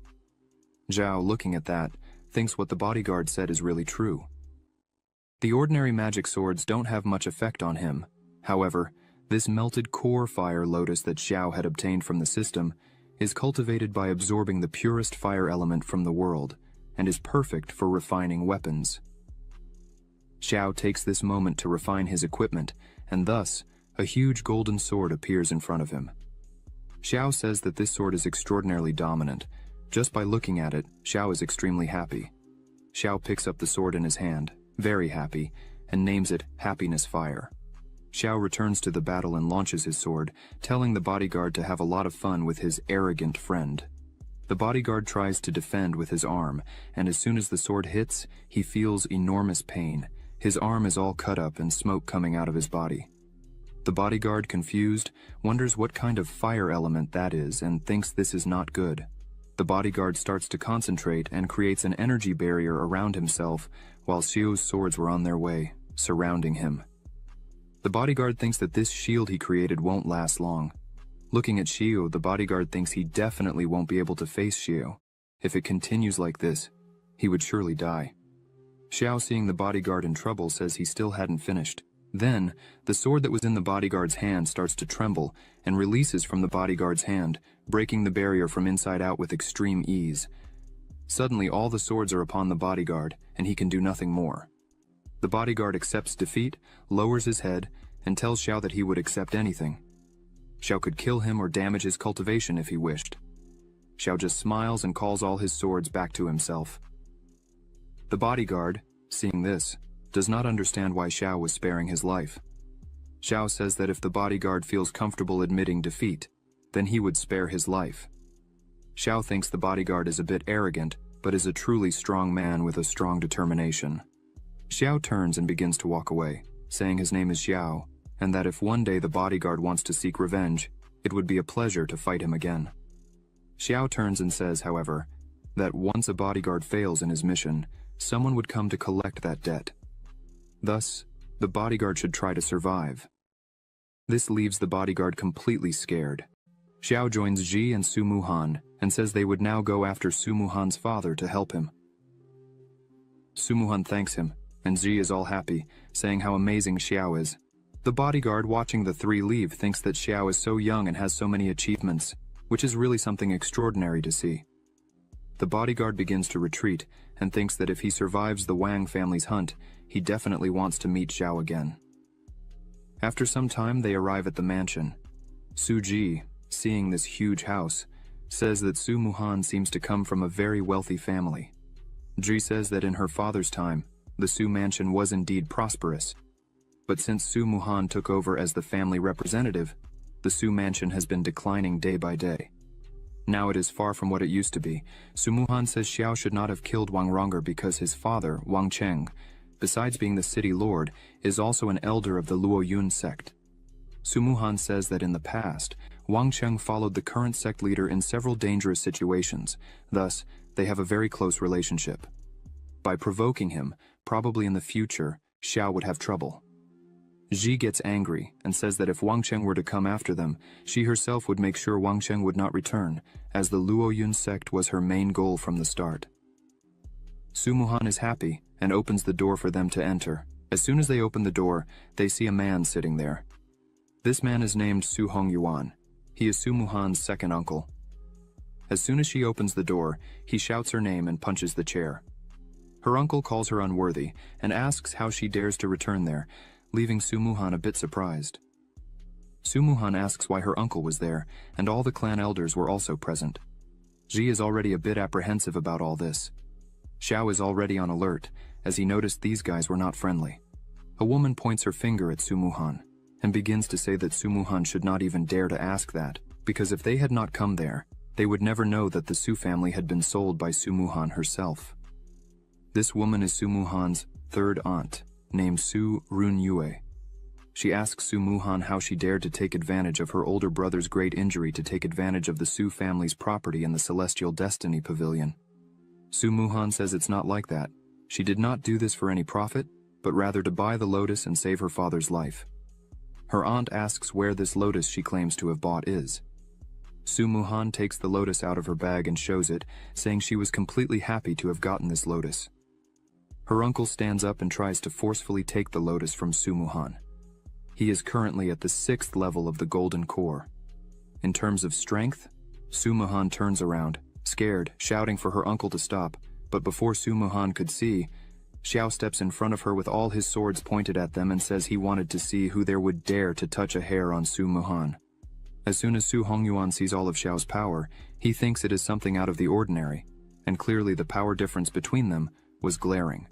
Xiao, looking at that, thinks what the bodyguard said is really true. The ordinary magic swords don't have much effect on him. However, this melted core fire lotus that Xiao had obtained from the system is cultivated by absorbing the purest fire element from the world, and is perfect for refining weapons. Xiao takes this moment to refine his equipment, and thus, a huge golden sword appears in front of him. Xiao says that this sword is extraordinarily dominant. Just by looking at it, Xiao is extremely happy. Xiao picks up the sword in his hand, very happy, and names it Happiness Fire. Xiao returns to the battle and launches his sword, telling the bodyguard to have a lot of fun with his arrogant friend. The bodyguard tries to defend with his arm, and as soon as the sword hits, he feels enormous pain. His arm is all cut up and smoke coming out of his body. The bodyguard, confused, wonders what kind of fire element that is and thinks this is not good. The bodyguard starts to concentrate and creates an energy barrier around himself while Xiao's swords were on their way, surrounding him. The bodyguard thinks that this shield he created won't last long. Looking at Xiao, the bodyguard thinks he definitely won't be able to face Xiao. If it continues like this, he would surely die. Xiao, seeing the bodyguard in trouble, says he still hadn't finished. Then, the sword that was in the bodyguard's hand starts to tremble and releases from the bodyguard's hand, breaking the barrier from inside out with extreme ease. Suddenly, all the swords are upon the bodyguard, and he can do nothing more. The bodyguard accepts defeat, lowers his head, and tells Xiao that he would accept anything. Xiao could kill him or damage his cultivation if he wished. Xiao just smiles and calls all his swords back to himself. The bodyguard, seeing this, does not understand why Xiao was sparing his life. Xiao says that if the bodyguard feels comfortable admitting defeat, then he would spare his life. Xiao thinks the bodyguard is a bit arrogant, but is a truly strong man with a strong determination. Xiao turns and begins to walk away, saying his name is Xiao, and that if one day the bodyguard wants to seek revenge, it would be a pleasure to fight him again. Xiao turns and says, however, that once a bodyguard fails in his mission, someone would come to collect that debt. Thus, the bodyguard should try to survive. This leaves the bodyguard completely scared. Xiao joins Ji and Su Muhan and says they would now go after Su Muhan's father to help him. Su Muhan thanks him, and Ji is all happy, saying how amazing Xiao is. The bodyguard watching the three leave thinks that Xiao is so young and has so many achievements, which is really something extraordinary to see. The bodyguard begins to retreat and thinks that if he survives the Wang family's hunt, he definitely wants to meet Xiao again. After some time, they arrive at the mansion. Su Ji, seeing this huge house, says that Su Muhan seems to come from a very wealthy family. Ji says that in her father's time, the Su mansion was indeed prosperous. But since Su Muhan took over as the family representative, the Su mansion has been declining day by day. Now it is far from what it used to be. Su Muhan says Xiao should not have killed Wang Ranger because his father, Wang Cheng, besides being the city lord, is also an elder of the Lu Yun sect. Su Muhan says that in the past, Wang Cheng followed the current sect leader in several dangerous situations, thus, they have a very close relationship. By provoking him, probably in the future, Xiao would have trouble. Ji gets angry and says that if Wang Cheng were to come after them, she herself would make sure Wang Cheng would not return, as the Lu Yun sect was her main goal from the start. Su Muhan is happy and opens the door for them to enter. As soon as they open the door, they see a man sitting there. This man is named Su Hongyuan. He is Su Muhan's second uncle. As soon as she opens the door, he shouts her name and punches the chair. Her uncle calls her unworthy and asks how she dares to return there, leaving Su Muhan a bit surprised. Su Muhan asks why her uncle was there, and all the clan elders were also present. Ji is already a bit apprehensive about all this. Xiao is already on alert, as he noticed these guys were not friendly. A woman points her finger at Su Muhan, and begins to say that Su Muhan should not even dare to ask that, because if they had not come there, they would never know that the Su family had been sold by Su Muhan herself. This woman is Su Muhan's third aunt, named Su Runyue. She asks Su Muhan how she dared to take advantage of her older brother's great injury to take advantage of the Su family's property in the Celestial Destiny Pavilion. Su Muhan says it's not like that. She did not do this for any profit, but rather to buy the lotus and save her father's life. Her aunt asks where this lotus she claims to have bought is. Su Muhan takes the lotus out of her bag and shows it, saying she was completely happy to have gotten this lotus. Her uncle stands up and tries to forcefully take the lotus from Su Muhan. He is currently at the 6th level of the Golden Core. In terms of strength, Su Muhan turns around, scared, shouting for her uncle to stop, but before Su Muhan could see, Xiao steps in front of her with all his swords pointed at them and says he wanted to see who there would dare to touch a hair on Su Muhan. As soon as Su Hongyuan sees all of Xiao's power, he thinks it is something out of the ordinary, and clearly the power difference between them was glaring.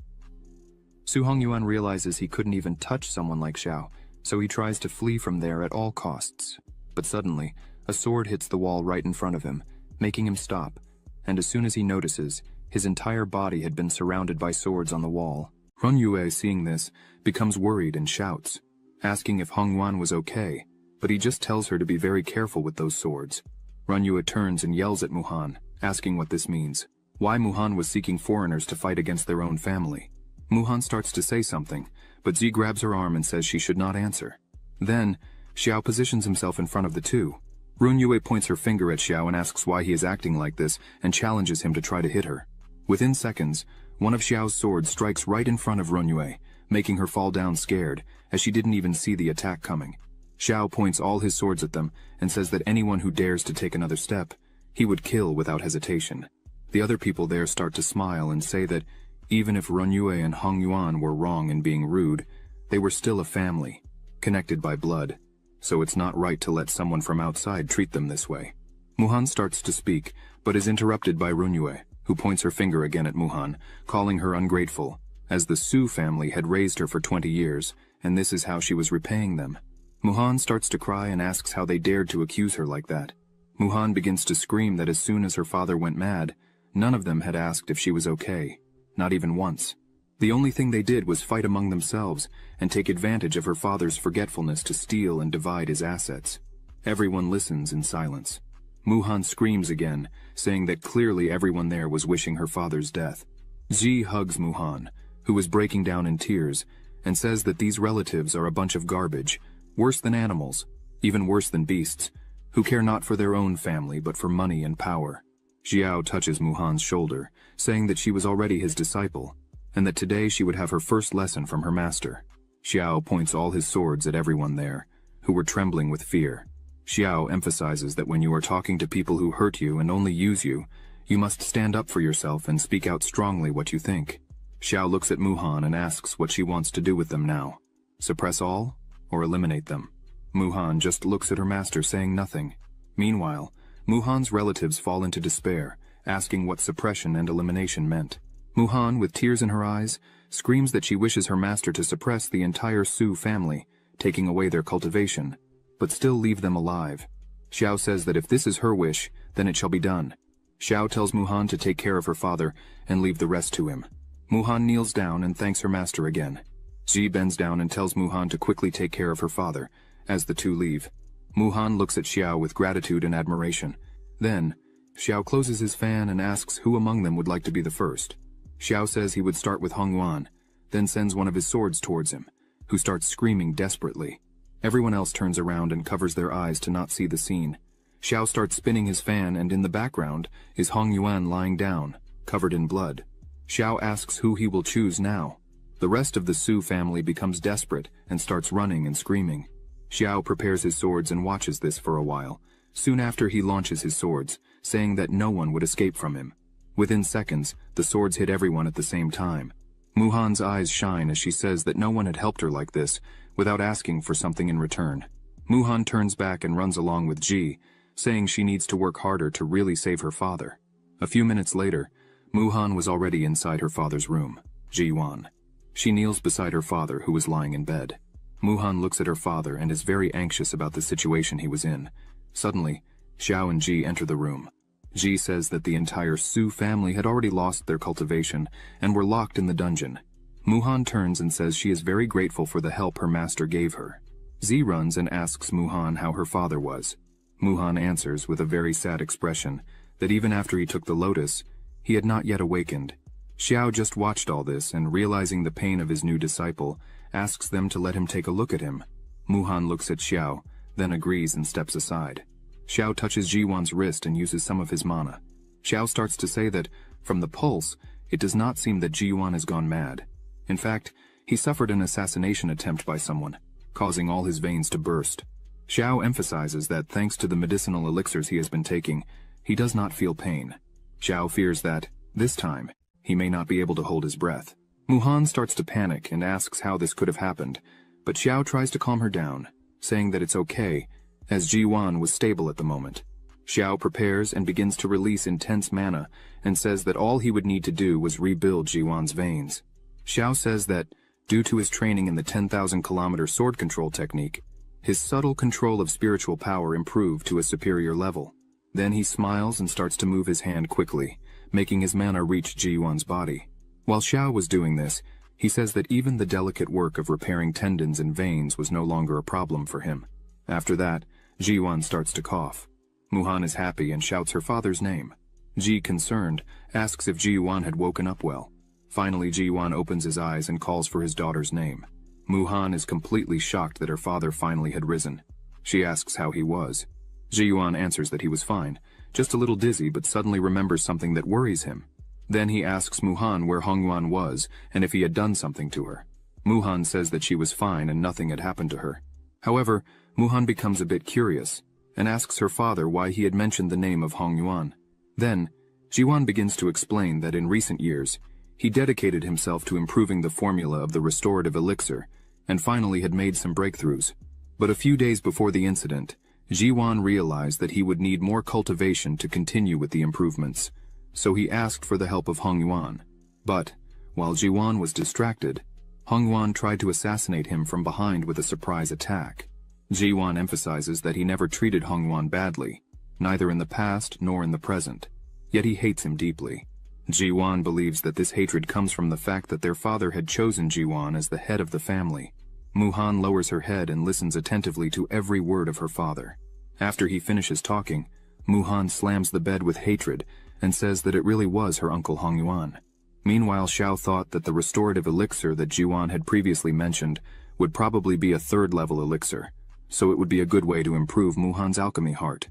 Su Hongyuan realizes he couldn't even touch someone like Xiao, so he tries to flee from there at all costs. But suddenly, a sword hits the wall right in front of him, making him stop, and as soon as he notices, his entire body had been surrounded by swords on the wall. Runyue, seeing this, becomes worried and shouts, asking if Hongyuan was okay, but he just tells her to be very careful with those swords. Runyue turns and yells at Muhan, asking what this means, why Muhan was seeking foreigners to fight against their own family. Muhan starts to say something, but Zi grabs her arm and says she should not answer. Then, Xiao positions himself in front of the two. Runyue points her finger at Xiao and asks why he is acting like this and challenges him to try to hit her. Within seconds, one of Xiao's swords strikes right in front of Runyue, making her fall down scared, as she didn't even see the attack coming. Xiao points all his swords at them and says that anyone who dares to take another step, he would kill without hesitation. The other people there start to smile and say that even if Runyue and Hongyuan were wrong in being rude, they were still a family, connected by blood, so it's not right to let someone from outside treat them this way. Muhan starts to speak, but is interrupted by Runyue, who points her finger again at Muhan, calling her ungrateful, as the Su family had raised her for 20 years, and this is how she was repaying them. Muhan starts to cry and asks how they dared to accuse her like that. Muhan begins to scream that as soon as her father went mad, None of them had asked if she was okay, not even once. The only thing they did was fight among themselves and take advantage of her father's forgetfulness to steal and divide his assets. Everyone listens in silence. Mu-han screams again, saying that clearly everyone there was wishing her father's death. Ji hugs Mu-han, who is breaking down in tears, and says that these relatives are a bunch of garbage, worse than animals, even worse than beasts, who care not for their own family but for money and power. Xiao touches Mu-han's shoulder, saying that she was already his disciple, and that today she would have her first lesson from her master. Xiao points all his swords at everyone there, who were trembling with fear. Xiao emphasizes that when you are talking to people who hurt you and only use you, you must stand up for yourself and speak out strongly what you think. Xiao looks at Mu-han and asks what she wants to do with them now. Suppress all, or eliminate them? Mu-han just looks at her master, saying nothing. Meanwhile, Mu-han's relatives fall into despair, asking what suppression and elimination meant. Mu-han, with tears in her eyes, screams that she wishes her master to suppress the entire Su family, taking away their cultivation, but still leave them alive. Xiao says that if this is her wish, then it shall be done. Xiao tells Mu-han to take care of her father and leave the rest to him. Mu-han kneels down and thanks her master again. Ji bends down and tells Mu-han to quickly take care of her father, as the two leave. Mu-han looks at Xiao with gratitude and admiration. Then, Xiao closes his fan and asks who among them would like to be the first. Xiao says he would start with Hong-yuan, then sends one of his swords towards him, who starts screaming desperately. Everyone else turns around and covers their eyes to not see the scene. Xiao starts spinning his fan, and in the background is Hong-yuan lying down, covered in blood. Xiao asks who he will choose now. The rest of the Su family becomes desperate and starts running and screaming. Xiao prepares his swords and watches this for a while. Soon after, he launches his swords, saying that no one would escape from him. Within seconds, the swords hit everyone at the same time. Mu-han's eyes shine as she says that no one had helped her like this, without asking for something in return. Mu-han turns back and runs along with Ji, saying she needs to work harder to really save her father. A few minutes later, Mu-han was already inside her father's room, Ji-wan. She kneels beside her father, who was lying in bed. Mu-han looks at her father and is very anxious about the situation he was in. Suddenly, Xiao and Ji enter the room. Ji says that the entire Su family had already lost their cultivation and were locked in the dungeon. Mu-han turns and says she is very grateful for the help her master gave her. Ji runs and asks Mu-han how her father was. Mu-han answers with a very sad expression that even after he took the lotus, he had not yet awakened. Xiao just watched all this and, realizing the pain of his new disciple, asks them to let him take a look at him. Mu-han looks at Xiao, then agrees and steps aside. Xiao touches Ji-wan's wrist and uses some of his mana. Xiao starts to say that, from the pulse, it does not seem that Ji-wan has gone mad. In fact, he suffered an assassination attempt by someone, causing all his veins to burst. Xiao emphasizes that thanks to the medicinal elixirs he has been taking, he does not feel pain. Xiao fears that, this time, he may not be able to hold his breath. Mu-han starts to panic and asks how this could have happened, but Xiao tries to calm her down, saying that it's okay, as Ji-wan was stable at the moment. Xiao prepares and begins to release intense mana and says that all he would need to do was rebuild Ji-wan's veins. Xiao says that, due to his training in the 10,000-kilometer sword control technique, his subtle control of spiritual power improved to a superior level. Then he smiles and starts to move his hand quickly, making his mana reach Ji-wan's body. While Xiao was doing this, he says that even the delicate work of repairing tendons and veins was no longer a problem for him. After that, Ji-wan starts to cough. Mu-han is happy and shouts her father's name. Ji, concerned, asks if Ji-wan had woken up well. Finally, Ji-wan opens his eyes and calls for his daughter's name. Mu-han is completely shocked that her father finally had risen. She asks how he was. Ji-wan answers that he was fine, just a little dizzy, but suddenly remembers something that worries him. Then he asks Mu-han where Hong-yuan was and if he had done something to her. Mu-han says that she was fine and nothing had happened to her. However, Mu-han becomes a bit curious and asks her father why he had mentioned the name of Hong-yuan. Then, Ji-wan begins to explain that in recent years, he dedicated himself to improving the formula of the restorative elixir and finally had made some breakthroughs. But a few days before the incident, Ji-wan realized that he would need more cultivation to continue with the improvements, so he asked for the help of Hong-yuan. But, while Ji-wan was distracted, Hong-yuan tried to assassinate him from behind with a surprise attack. Ji-wan emphasizes that he never treated Hong-yuan badly, neither in the past nor in the present. yet he hates him deeply. Ji-won believes that this hatred comes from the fact that their father had chosen Ji-won as the head of the family. Mu-han lowers her head and listens attentively to every word of her father. After he finishes talking, Mu-han slams the bed with hatred and says that it really was her uncle Hong-yuan. Meanwhile, Xiao thought that the restorative elixir that Ji-won had previously mentioned would probably be a third-level elixir, so it would be a good way to improve Mu-han's alchemy heart.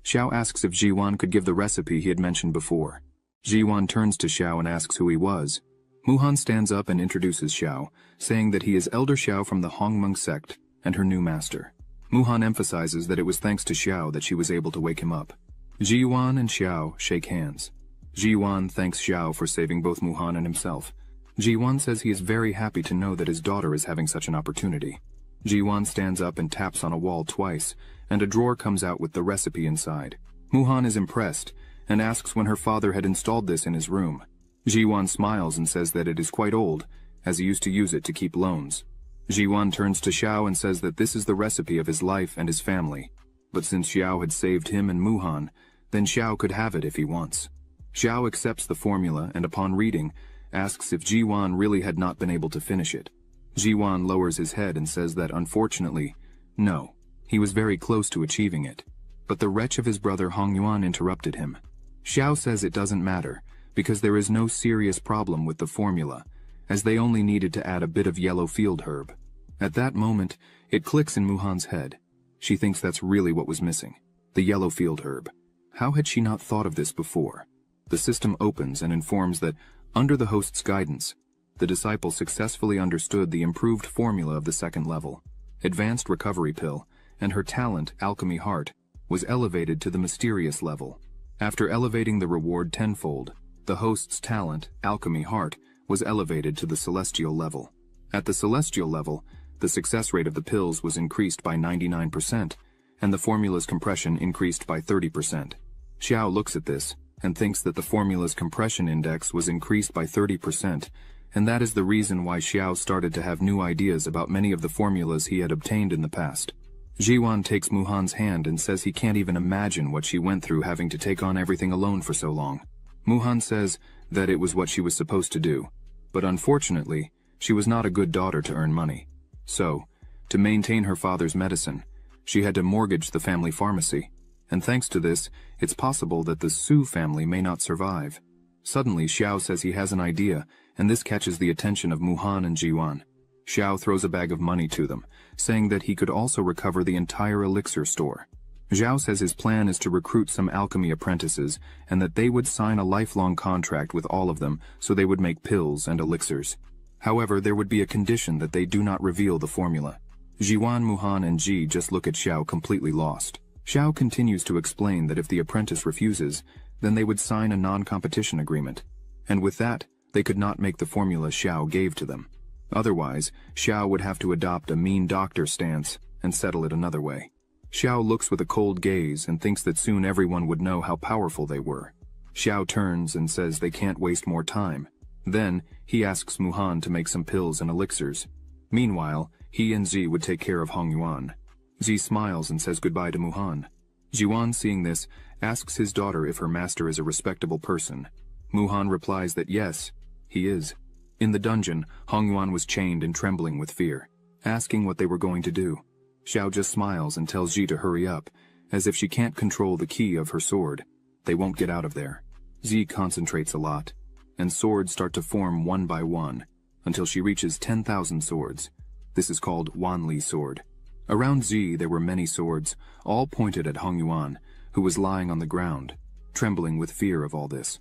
Xiao asks if Ji-won could give the recipe he had mentioned before. Ji-won turns to Xiao and asks who he was. Mu-han stands up and introduces Xiao, saying that he is Elder Xiao from the Hongmeng Sect and her new master. Mu-han emphasizes that it was thanks to Xiao that she was able to wake him up. Ji-won and Xiao shake hands. Ji-won thanks Xiao for saving both Mu-han and himself. Ji-won says he is very happy to know that his daughter is having such an opportunity. Ji-won stands up and taps on a wall twice, and a drawer comes out with the recipe inside. Mu-han is impressed and asks when her father had installed this in his room. Ji-won smiles and says that it is quite old, as he used to use it to keep loans. Ji-won turns to Xiao and says that this is the recipe of his life and his family, but since Xiao had saved him and Mu-han, then Xiao could have it if he wants. Xiao accepts the formula and upon reading, asks if Ji-won really had not been able to finish it. Ji-won lowers his head and says that unfortunately, no, he was very close to achieving it. But the wretch of his brother Hong-yuan interrupted him. Xiao says it doesn't matter, because there is no serious problem with the formula, as they only needed to add a bit of yellow field herb. At that moment, it clicks in Mu-han's head. She thinks that's really what was missing, the yellow field herb. How had she not thought of this before? The system opens and informs that, under the host's guidance, the disciple successfully understood the improved formula of the second level. Advanced recovery pill, and her talent, alchemy heart, was elevated to the mysterious level. After elevating the reward tenfold, the host's talent, alchemy heart, was elevated to the celestial level. At the celestial level, the success rate of the pills was increased by 99%, and the formula's compression increased by 30%. Xiao looks at this, and thinks that the formula's compression index was increased by 30%, and that is the reason why Xiao started to have new ideas about many of the formulas he had obtained in the past. Ji-won takes Mu-han's hand and says he can't even imagine what she went through having to take on everything alone for so long. Mu-han says that it was what she was supposed to do, but unfortunately, she was not a good daughter to earn money. So, to maintain her father's medicine, she had to mortgage the family pharmacy, and thanks to this, it's possible that the Su family may not survive. Suddenly, Xiao says he has an idea, and this catches the attention of Mu-han and Ji-won. Xiao throws a bag of money to them, saying that he could also recover the entire elixir store. Xiao says his plan is to recruit some alchemy apprentices, and that they would sign a lifelong contract with all of them so they would make pills and elixirs. However, there would be a condition that they do not reveal the formula. Ji-won, Mu-han, and Ji just look at Xiao completely lost. Xiao continues to explain that if the apprentice refuses, then they would sign a non-competition agreement. And with that, they could not make the formula Xiao gave to them. Otherwise, Xiao would have to adopt a mean doctor stance and settle it another way. Xiao looks with a cold gaze and thinks that soon everyone would know how powerful they were. Xiao turns and says they can't waste more time. Then, he asks Mu-han to make some pills and elixirs. Meanwhile, he and Zi would take care of Hong-yuan. Zi smiles and says goodbye to Mu-han. Ji-won, seeing this, asks his daughter if her master is a respectable person. Mu-han replies that yes, he is. In the dungeon, Hong-yuan was chained and trembling with fear, asking what they were going to do. Xiao just smiles and tells Zi to hurry up, as if she can't control the key of her sword. They won't get out of there. Zi concentrates a lot, and swords start to form one by one, until she reaches 10,000 swords. This is called Wanli sword. Around Zi there were many swords, all pointed at Hong-yuan, who was lying on the ground, trembling with fear of all this.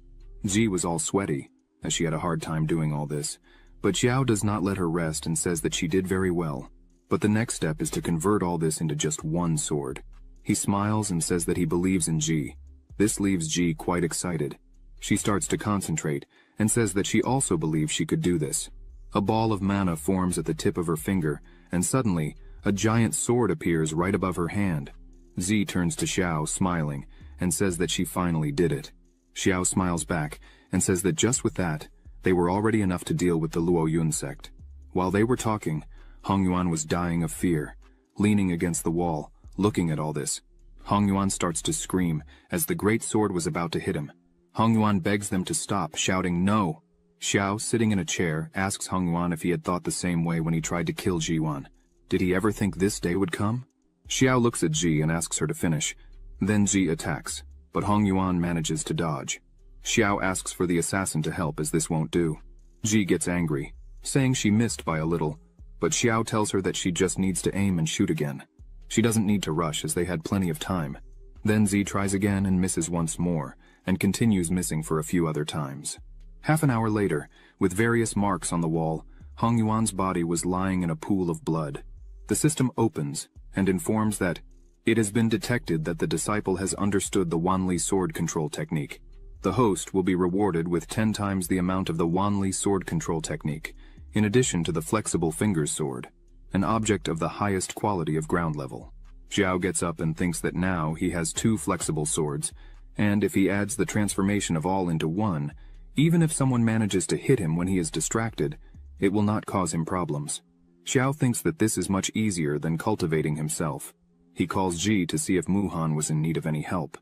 Zi was all sweaty, as she had a hard time doing all this, but Xiao does not let her rest and says that she did very well. But the next step is to convert all this into just one sword. He smiles and says that he believes in Ji. This leaves Ji quite excited. She starts to concentrate, and says that she also believes she could do this. A ball of mana forms at the tip of her finger, and suddenly, a giant sword appears right above her hand. Zi turns to Xiao, smiling, and says that she finally did it. Xiao smiles back, and says that just with that, they were already enough to deal with the Lu Yun sect. While they were talking, Hong-yuan was dying of fear, leaning against the wall, looking at all this. Hong-yuan starts to scream, as the great sword was about to hit him. Hong Yuan begs them to stop, shouting no. Xiao, sitting in a chair, asks Hong Yuan if he had thought the same way when he tried to kill Ji Yuan. Did he ever think this day would come? Xiao looks at Ji and asks her to finish. Then Ji attacks, but Hong Yuan manages to dodge. Xiao asks for the assassin to help as this won't do. Ji gets angry, saying she missed by a little, but Xiao tells her that she just needs to aim and shoot again. She doesn't need to rush as they had plenty of time. Then Ji tries again and misses once more, and continues missing for a few other times. Half an hour later, with various marks on the wall, Hong Yuan's body was lying in a pool of blood. The system opens and informs that it has been detected that the disciple has understood the Wanli sword control technique. The host will be rewarded with 10 times the amount of the Wanli sword control technique, in addition to the flexible fingers sword, an object of the highest quality of ground level. Xiao gets up and thinks that now he has 2 flexible swords, and if he adds the transformation of all into one, even if someone manages to hit him when he is distracted, it will not cause him problems. Xiao thinks that this is much easier than cultivating himself. He calls Ji to see if Muhan was in need of any help.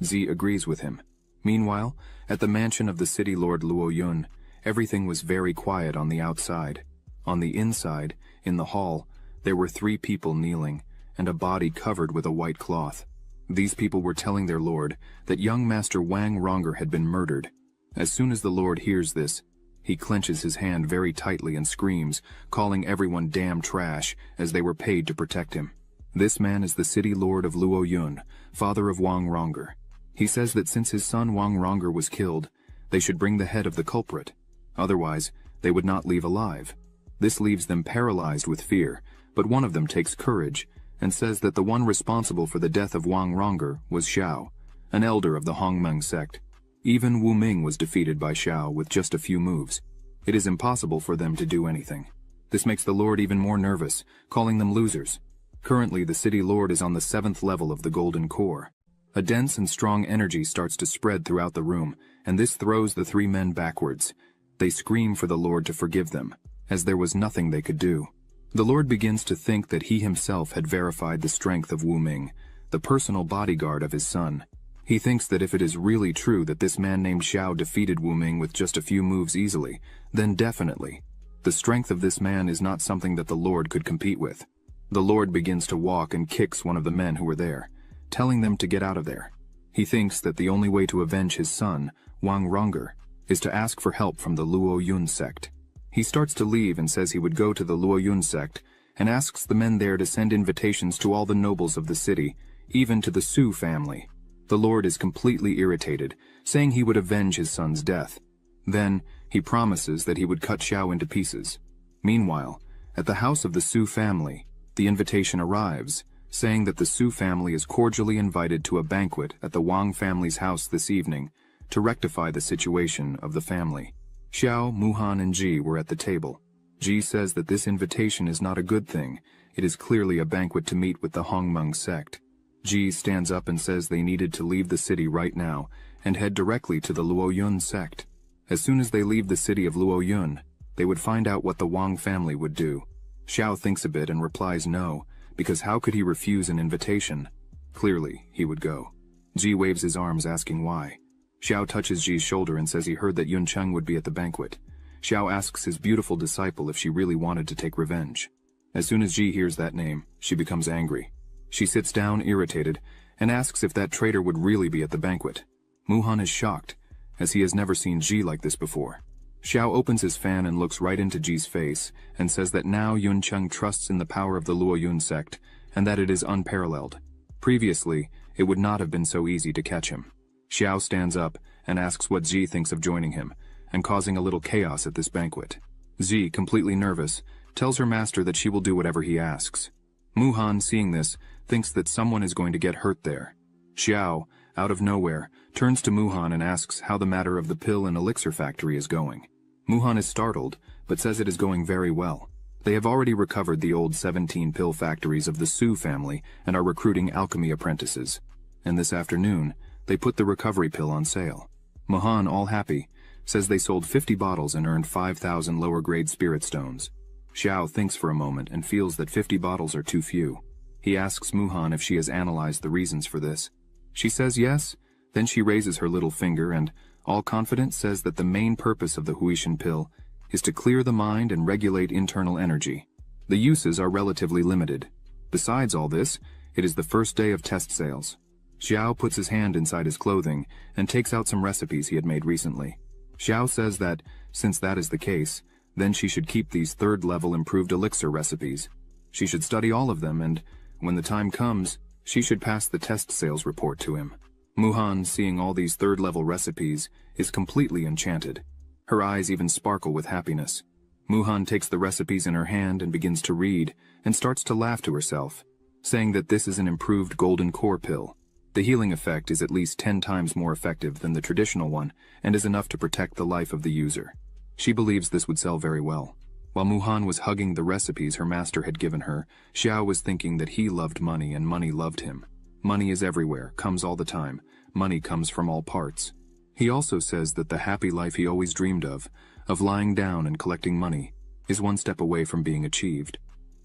Zi agrees with him. Meanwhile, at the mansion of the city lord Lu Yun, everything was very quiet on the outside. On the inside, in the hall, there were 3 people kneeling, and a body covered with a white cloth. These people were telling their lord that young master Wang Ranger had been murdered. As soon as the lord hears this, he clenches his hand very tightly and screams, calling everyone damn trash, as they were paid to protect him. This man is the city lord of Lu Yun, father of Wang Ranger. He says that since his son Wang Ranger was killed, they should bring the head of the culprit. Otherwise, they would not leave alive. This leaves them paralyzed with fear, but one of them takes courage and says that the one responsible for the death of Wang Ranger was Xiao, an elder of the Hongmeng sect. Even Wu Ming was defeated by Xiao with just a few moves. It is impossible for them to do anything. This makes the lord even more nervous, calling them losers. Currently, the city lord is on the 7th level of the golden core. A dense and strong energy starts to spread throughout the room, and this throws the 3 men backwards. They scream for the lord to forgive them, as there was nothing they could do. The lord begins to think that he himself had verified the strength of Wu Ming, the personal bodyguard of his son. He thinks that if it is really true that this man named Xiao defeated Wu Ming with just a few moves easily, then definitely, the strength of this man is not something that the lord could compete with. The lord begins to walk and kicks one of the men who were there, telling them to get out of there. He thinks that the only way to avenge his son, Wang Ranger, is to ask for help from the Lu Yun sect. He starts to leave and says he would go to the Lu Yun sect and asks the men there to send invitations to all the nobles of the city, even to the Su family. The lord is completely irritated, saying he would avenge his son's death. Then, he promises that he would cut Xiao into pieces. Meanwhile, at the house of the Su family, the invitation arrives, saying that the Su family is cordially invited to a banquet at the Wang family's house this evening to rectify the situation of the family. Xiao, Muhan, and Ji were at the table. Ji says that this invitation is not a good thing. It is clearly a banquet to meet with the Hongmeng sect. Ji stands up and says they needed to leave the city right now and head directly to the Lu Yun sect. As soon as they leave the city of Lu Yun, they would find out what the Wang family would do. Xiao thinks a bit and replies no, because how could he refuse an invitation? Clearly, he would go. Ji waves his arms asking why. Xiao touches Ji's shoulder and says he heard that Yun Cheng would be at the banquet. Xiao asks his beautiful disciple if she really wanted to take revenge. As soon as Ji hears that name, she becomes angry. She sits down irritated and asks if that traitor would really be at the banquet. Muhan is shocked, as he has never seen Ji like this before. Xiao opens his fan and looks right into Ji's face and says that now Yun Cheng trusts in the power of the Lu Yun sect and that it is unparalleled. Previously, it would not have been so easy to catch him. Xiao stands up and asks what Ji thinks of joining him and causing a little chaos at this banquet. Ji, completely nervous, tells her master that she will do whatever he asks. Muhan, seeing this, thinks that someone is going to get hurt there. Xiao, out of nowhere, turns to Muhan and asks how the matter of the pill and elixir factory is going. Muhan is startled, but says it is going very well. They have already recovered the old 17 pill factories of the Su family and are recruiting alchemy apprentices. And this afternoon, they put the recovery pill on sale. Muhan, all happy, says they sold 50 bottles and earned 5,000 lower-grade spirit stones. Xiao thinks for a moment and feels that 50 bottles are too few. He asks Muhan if she has analyzed the reasons for this. She says yes, then she raises her little finger and, all confident, says that the main purpose of the Huishan pill is to clear the mind and regulate internal energy. The uses are relatively limited. Besides all this, it is the first day of test sales. Xiao puts his hand inside his clothing and takes out some recipes he had made recently. Xiao says that, since that is the case, then she should keep these third-level improved elixir recipes. She should study all of them, and, when the time comes, she should pass the test sales report to him. Muhan, seeing all these third-level recipes, is completely enchanted. Her eyes even sparkle with happiness. Muhan takes the recipes in her hand and begins to read, and starts to laugh to herself, saying that this is an improved golden core pill. The healing effect is at least 10 times more effective than the traditional one, and is enough to protect the life of the user. She believes this would sell very well. While Muhan was hugging the recipes her master had given her, Xiao was thinking that he loved money and money loved him. Money is everywhere, comes all the time. Money comes from all parts. He also says that the happy life he always dreamed of lying down and collecting money, is one step away from being achieved.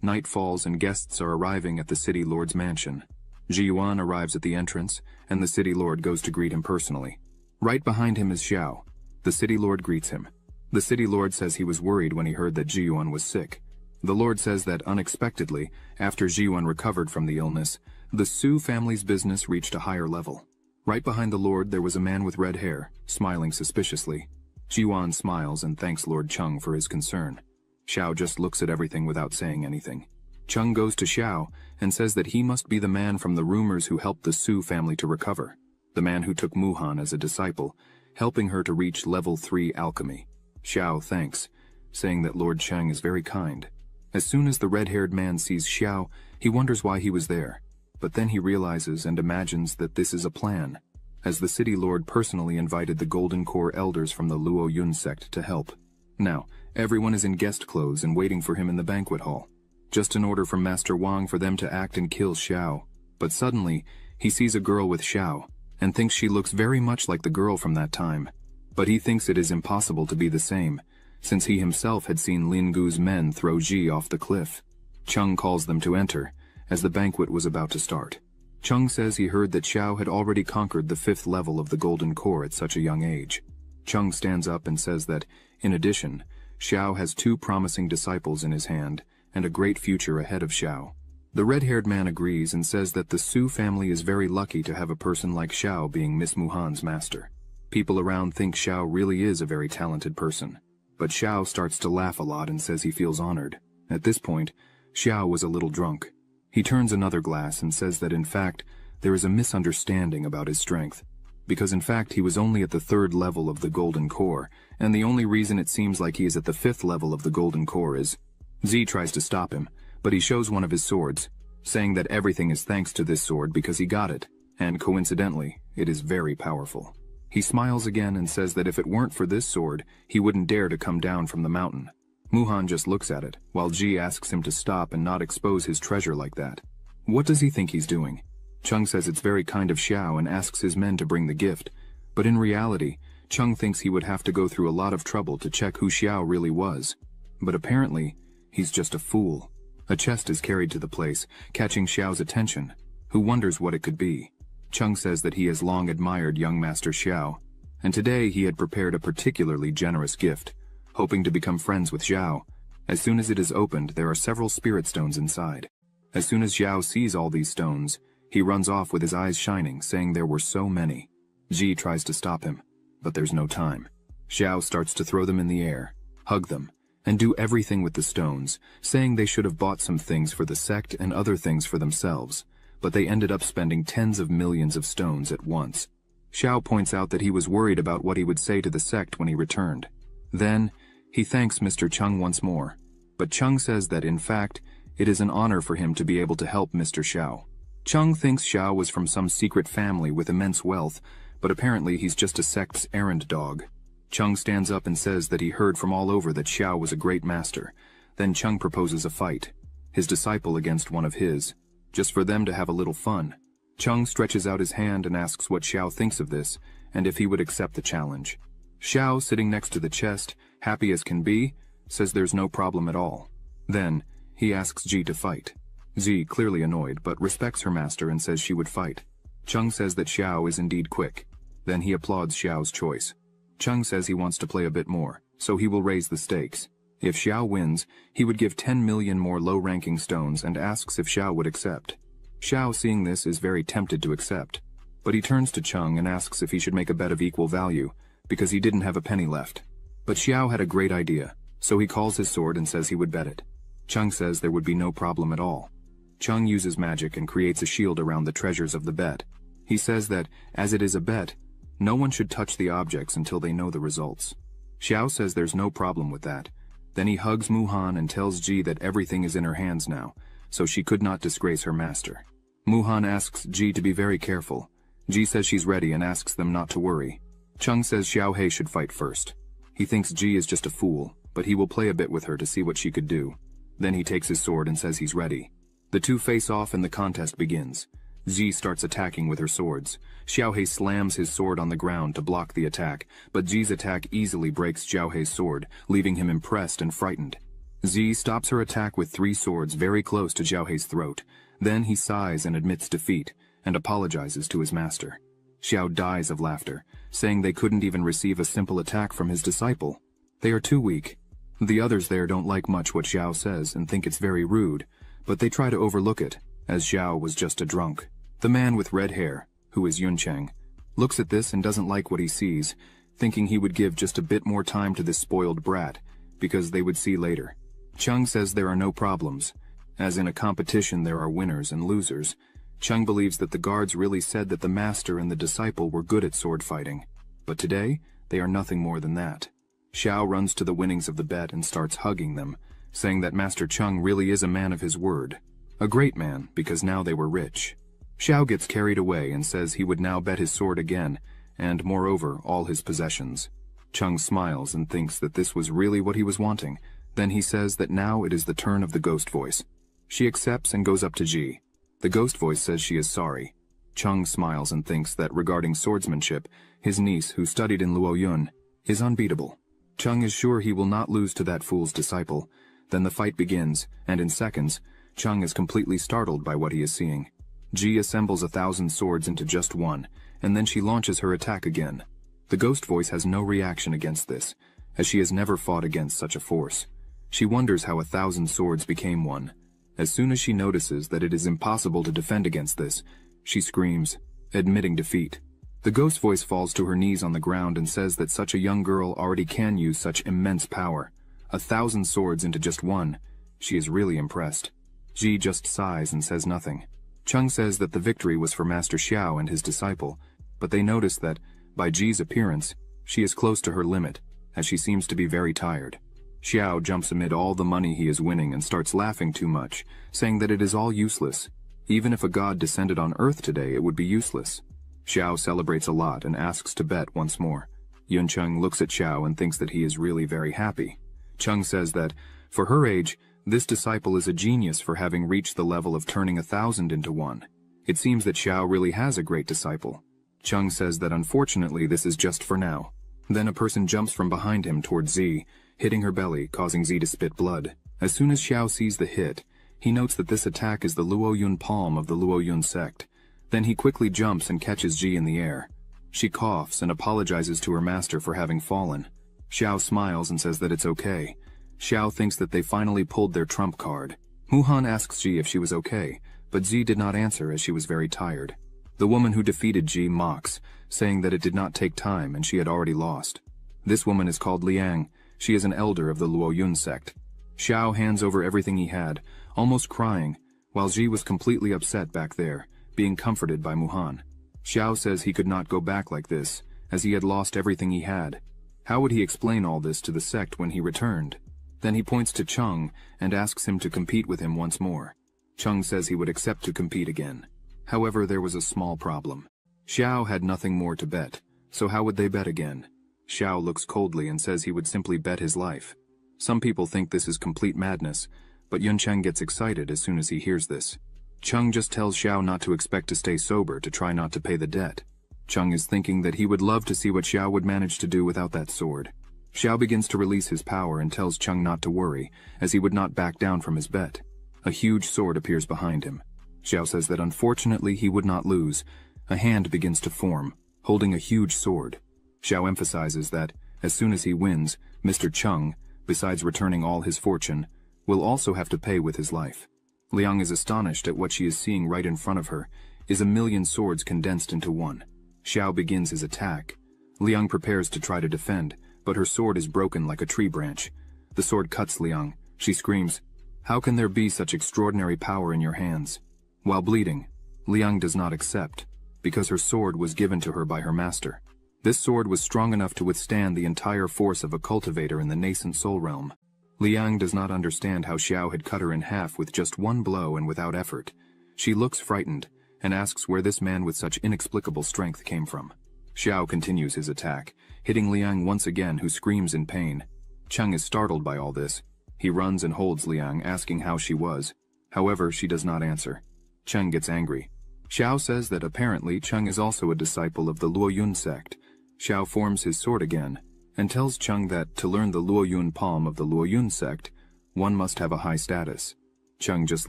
Night falls and guests are arriving at the city lord's mansion. Ji Yuan arrives at the entrance, and the city lord goes to greet him personally. Right behind him is Xiao. The city lord greets him. The city lord says he was worried when he heard that Ji Yuan was sick. The lord says that unexpectedly, after Ji Yuan recovered from the illness, the Su family's business reached a higher level. Right behind the lord there was a man with red hair, smiling suspiciously. Ji Yuan smiles and thanks Lord Chung for his concern. Xiao just looks at everything without saying anything. Chung goes to Xiao and says that he must be the man from the rumors who helped the Su family to recover, the man who took Muhan as a disciple, helping her to reach level 3 alchemy. Xiao thanks, saying that Lord Cheng is very kind. As soon as the red-haired man sees Xiao, he wonders why he was there, but then he realizes and imagines that this is a plan, as the city lord personally invited the Golden Core elders from the Lu Yun sect to help. Now, everyone is in guest clothes and waiting for him in the banquet hall. Just an order from Master Wang for them to act and kill Xiao. But suddenly, he sees a girl with Xiao, and thinks she looks very much like the girl from that time. But he thinks it is impossible to be the same, since he himself had seen Lin Gu's men throw Ji off the cliff. Chung calls them to enter, as the banquet was about to start. Chung says he heard that Xiao had already conquered the 5th level of the Golden Core at such a young age. Chung stands up and says that, in addition, Xiao has 2 promising disciples in his hand, and a great future ahead of Xiao. The red-haired man agrees and says that the Su family is very lucky to have a person like Xiao being Miss Muhan's master. People around think Xiao really is a very talented person. But Xiao starts to laugh a lot and says he feels honored. At this point, Xiao was a little drunk. He turns another glass and says that in fact, there is a misunderstanding about his strength. Because in fact he was only at the 3rd level of the Golden Core, and the only reason it seems like he is at the 5th level of the Golden Core is... Z tries to stop him, but he shows one of his swords, saying that everything is thanks to this sword because he got it, and coincidentally, it is very powerful. He smiles again and says that if it weren't for this sword, he wouldn't dare to come down from the mountain. Muhan just looks at it, while Ji asks him to stop and not expose his treasure like that. What does he think he's doing? Chung says it's very kind of Xiao and asks his men to bring the gift, but in reality, Chung thinks he would have to go through a lot of trouble to check who Xiao really was. But apparently, he's just a fool. A chest is carried to the place, catching Xiao's attention, who wonders what it could be. Chung says that he has long admired young Master Xiao, and today he had prepared a particularly generous gift, hoping to become friends with Xiao. As soon as it is opened, there are several spirit stones inside. As soon as Xiao sees all these stones, he runs off with his eyes shining, saying there were so many. Ji tries to stop him, but there's no time. Xiao starts to throw them in the air, hug them, and do everything with the stones, saying they should have bought some things for the sect and other things for themselves, but they ended up spending tens of millions of stones at once. Xiao points out that he was worried about what he would say to the sect when he returned. Then, he thanks Mr. Chung once more, but Chung says that in fact, it is an honor for him to be able to help Mr. Xiao. Chung thinks Xiao was from some secret family with immense wealth, but apparently he's just a sect's errand dog. Chung stands up and says that he heard from all over that Xiao was a great master. Then Chung proposes a fight, his disciple against one of his, just for them to have a little fun. Chung stretches out his hand and asks what Xiao thinks of this, and if he would accept the challenge. Xiao, sitting next to the chest, happy as can be, says there's no problem at all. Then, he asks Ji to fight. Z, clearly annoyed, but respects her master and says she would fight. Chung says that Xiao is indeed quick. Then he applauds Xiao's choice. Chung says he wants to play a bit more, so he will raise the stakes. If Xiao wins, he would give 10 million more low-ranking stones and asks if Xiao would accept. Xiao, seeing this, is very tempted to accept, but he turns to Chung and asks if he should make a bet of equal value, because he didn't have a penny left. But Xiao had a great idea, so he calls his sword and says he would bet it. Chung says there would be no problem at all. Chung uses magic and creates a shield around the treasures of the bet. He says that, as it is a bet, no one should touch the objects until they know the results. Xiao says there's no problem with that. Then he hugs Muhan and tells Ji that everything is in her hands now, so she could not disgrace her master. Muhan asks Ji to be very careful. Ji says she's ready and asks them not to worry. Chung says Xiao He should fight first. He thinks Ji is just a fool, but he will play a bit with her to see what she could do. Then he takes his sword and says he's ready. The two face off and the contest begins. Ji starts attacking with her swords. Xiao He slams his sword on the ground to block the attack, but Ji's attack easily breaks Xiao He's sword, leaving him impressed and frightened. Ji stops her attack with 3 swords very close to Xiao He's throat. Then he sighs and admits defeat, and apologizes to his master. Xiao dies of laughter, saying they couldn't even receive a simple attack from his disciple. They are too weak. The others there don't like much what Xiao says and think it's very rude, but they try to overlook it, as Xiao was just a drunk. The man with red hair, who is Yuncheng, looks at this and doesn't like what he sees, thinking he would give just a bit more time to this spoiled brat, because they would see later. Chung says there are no problems. As in a competition there are winners and losers. Chung believes that the guards really said that the master and the disciple were good at sword fighting, but today they are nothing more than that. Xiao runs to the winnings of the bet and starts hugging them, saying that Master Chung really is a man of his word. A great man, because now they were rich. Xiao gets carried away and says he would now bet his sword again, and moreover all his possessions. Chung smiles and thinks that this was really what he was wanting. Then he says that now it is the turn of the ghost voice. She accepts and goes up to Ji. The ghost voice says she is sorry. Chung smiles and thinks that regarding swordsmanship, his niece, who studied in Lu Yun, is unbeatable. Chung is sure he will not lose to that fool's disciple. Then the fight begins, and in seconds, Chung is completely startled by what he is seeing. Ji assembles 1,000 swords into just one, and then she launches her attack again. The ghost voice has no reaction against this, as she has never fought against such a force. She wonders how 1,000 swords became one. As soon as she notices that it is impossible to defend against this, she screams, admitting defeat. The ghost voice falls to her knees on the ground and says that such a young girl already can use such immense power. 1,000 swords into just one. She is really impressed. Ji just sighs and says nothing. Chung says that the victory was for Master Xiao and his disciple, but they notice that, by Ji's appearance, she is close to her limit, as she seems to be very tired. Xiao jumps amid all the money he is winning and starts laughing too much, saying that it is all useless. Even if a god descended on Earth today, it would be useless. Xiao celebrates a lot and asks to bet once more. Yuncheng looks at Xiao and thinks that he is really very happy. Chung says that, for her age, this disciple is a genius for having reached the level of turning 1,000 into one. It seems that Xiao really has a great disciple. Chung says that unfortunately this is just for now. Then a person jumps from behind him towards Zi, hitting her belly, causing Zi to spit blood. As soon as Xiao sees the hit, he notes that this attack is the Lu Yun palm of the Lu Yun sect. Then he quickly jumps and catches Ji in the air. She coughs and apologizes to her master for having fallen. Xiao smiles and says that it's okay. Xiao thinks that they finally pulled their trump card. Muhan asks Ji if she was okay, but Zi did not answer as she was very tired. The woman who defeated Ji mocks, saying that it did not take time and she had already lost. This woman is called Liang. She is an elder of the Lu Yun sect. Xiao hands over everything he had, almost crying, while Ji was completely upset back there, being comforted by Muhan. Xiao says he could not go back like this, as he had lost everything he had. How would he explain all this to the sect when he returned? Then he points to Chung and asks him to compete with him once more. Chung says he would accept to compete again. However, there was a small problem. Xiao had nothing more to bet, so how would they bet again? Xiao looks coldly and says he would simply bet his life. Some people think this is complete madness, but Yuncheng gets excited as soon as he hears this. Chung just tells Xiao not to expect to stay sober to try not to pay the debt. Chung is thinking that he would love to see what Xiao would manage to do without that sword. Xiao begins to release his power and tells Chung not to worry, as he would not back down from his bet. A huge sword appears behind him. Xiao says that unfortunately he would not lose. A hand begins to form, holding a huge sword. Xiao emphasizes that, as soon as he wins, Mr. Chung, besides returning all his fortune, will also have to pay with his life. Liang is astonished at what she is seeing right in front of her, is 1,000,000 swords condensed into one. Xiao begins his attack. Liang prepares to try to defend, but her sword is broken like a tree branch. The sword cuts Liang. She screams, "How can there be such extraordinary power in your hands?" While bleeding, Liang does not accept, because her sword was given to her by her master. This sword was strong enough to withstand the entire force of a cultivator in the nascent soul realm. Liang does not understand how Xiao had cut her in half with just one blow and without effort. She looks frightened, and asks where this man with such inexplicable strength came from. Xiao continues his attack, hitting Liang once again, who screams in pain. Chung is startled by all this. He runs and holds Liang, asking how she was. However, she does not answer. Chung gets angry. Xiao says that apparently Chung is also a disciple of the Lu Yun sect. Xiao forms his sword again, and tells Chung that to learn the Lu Yun palm of the Lu Yun sect, one must have a high status. Chung just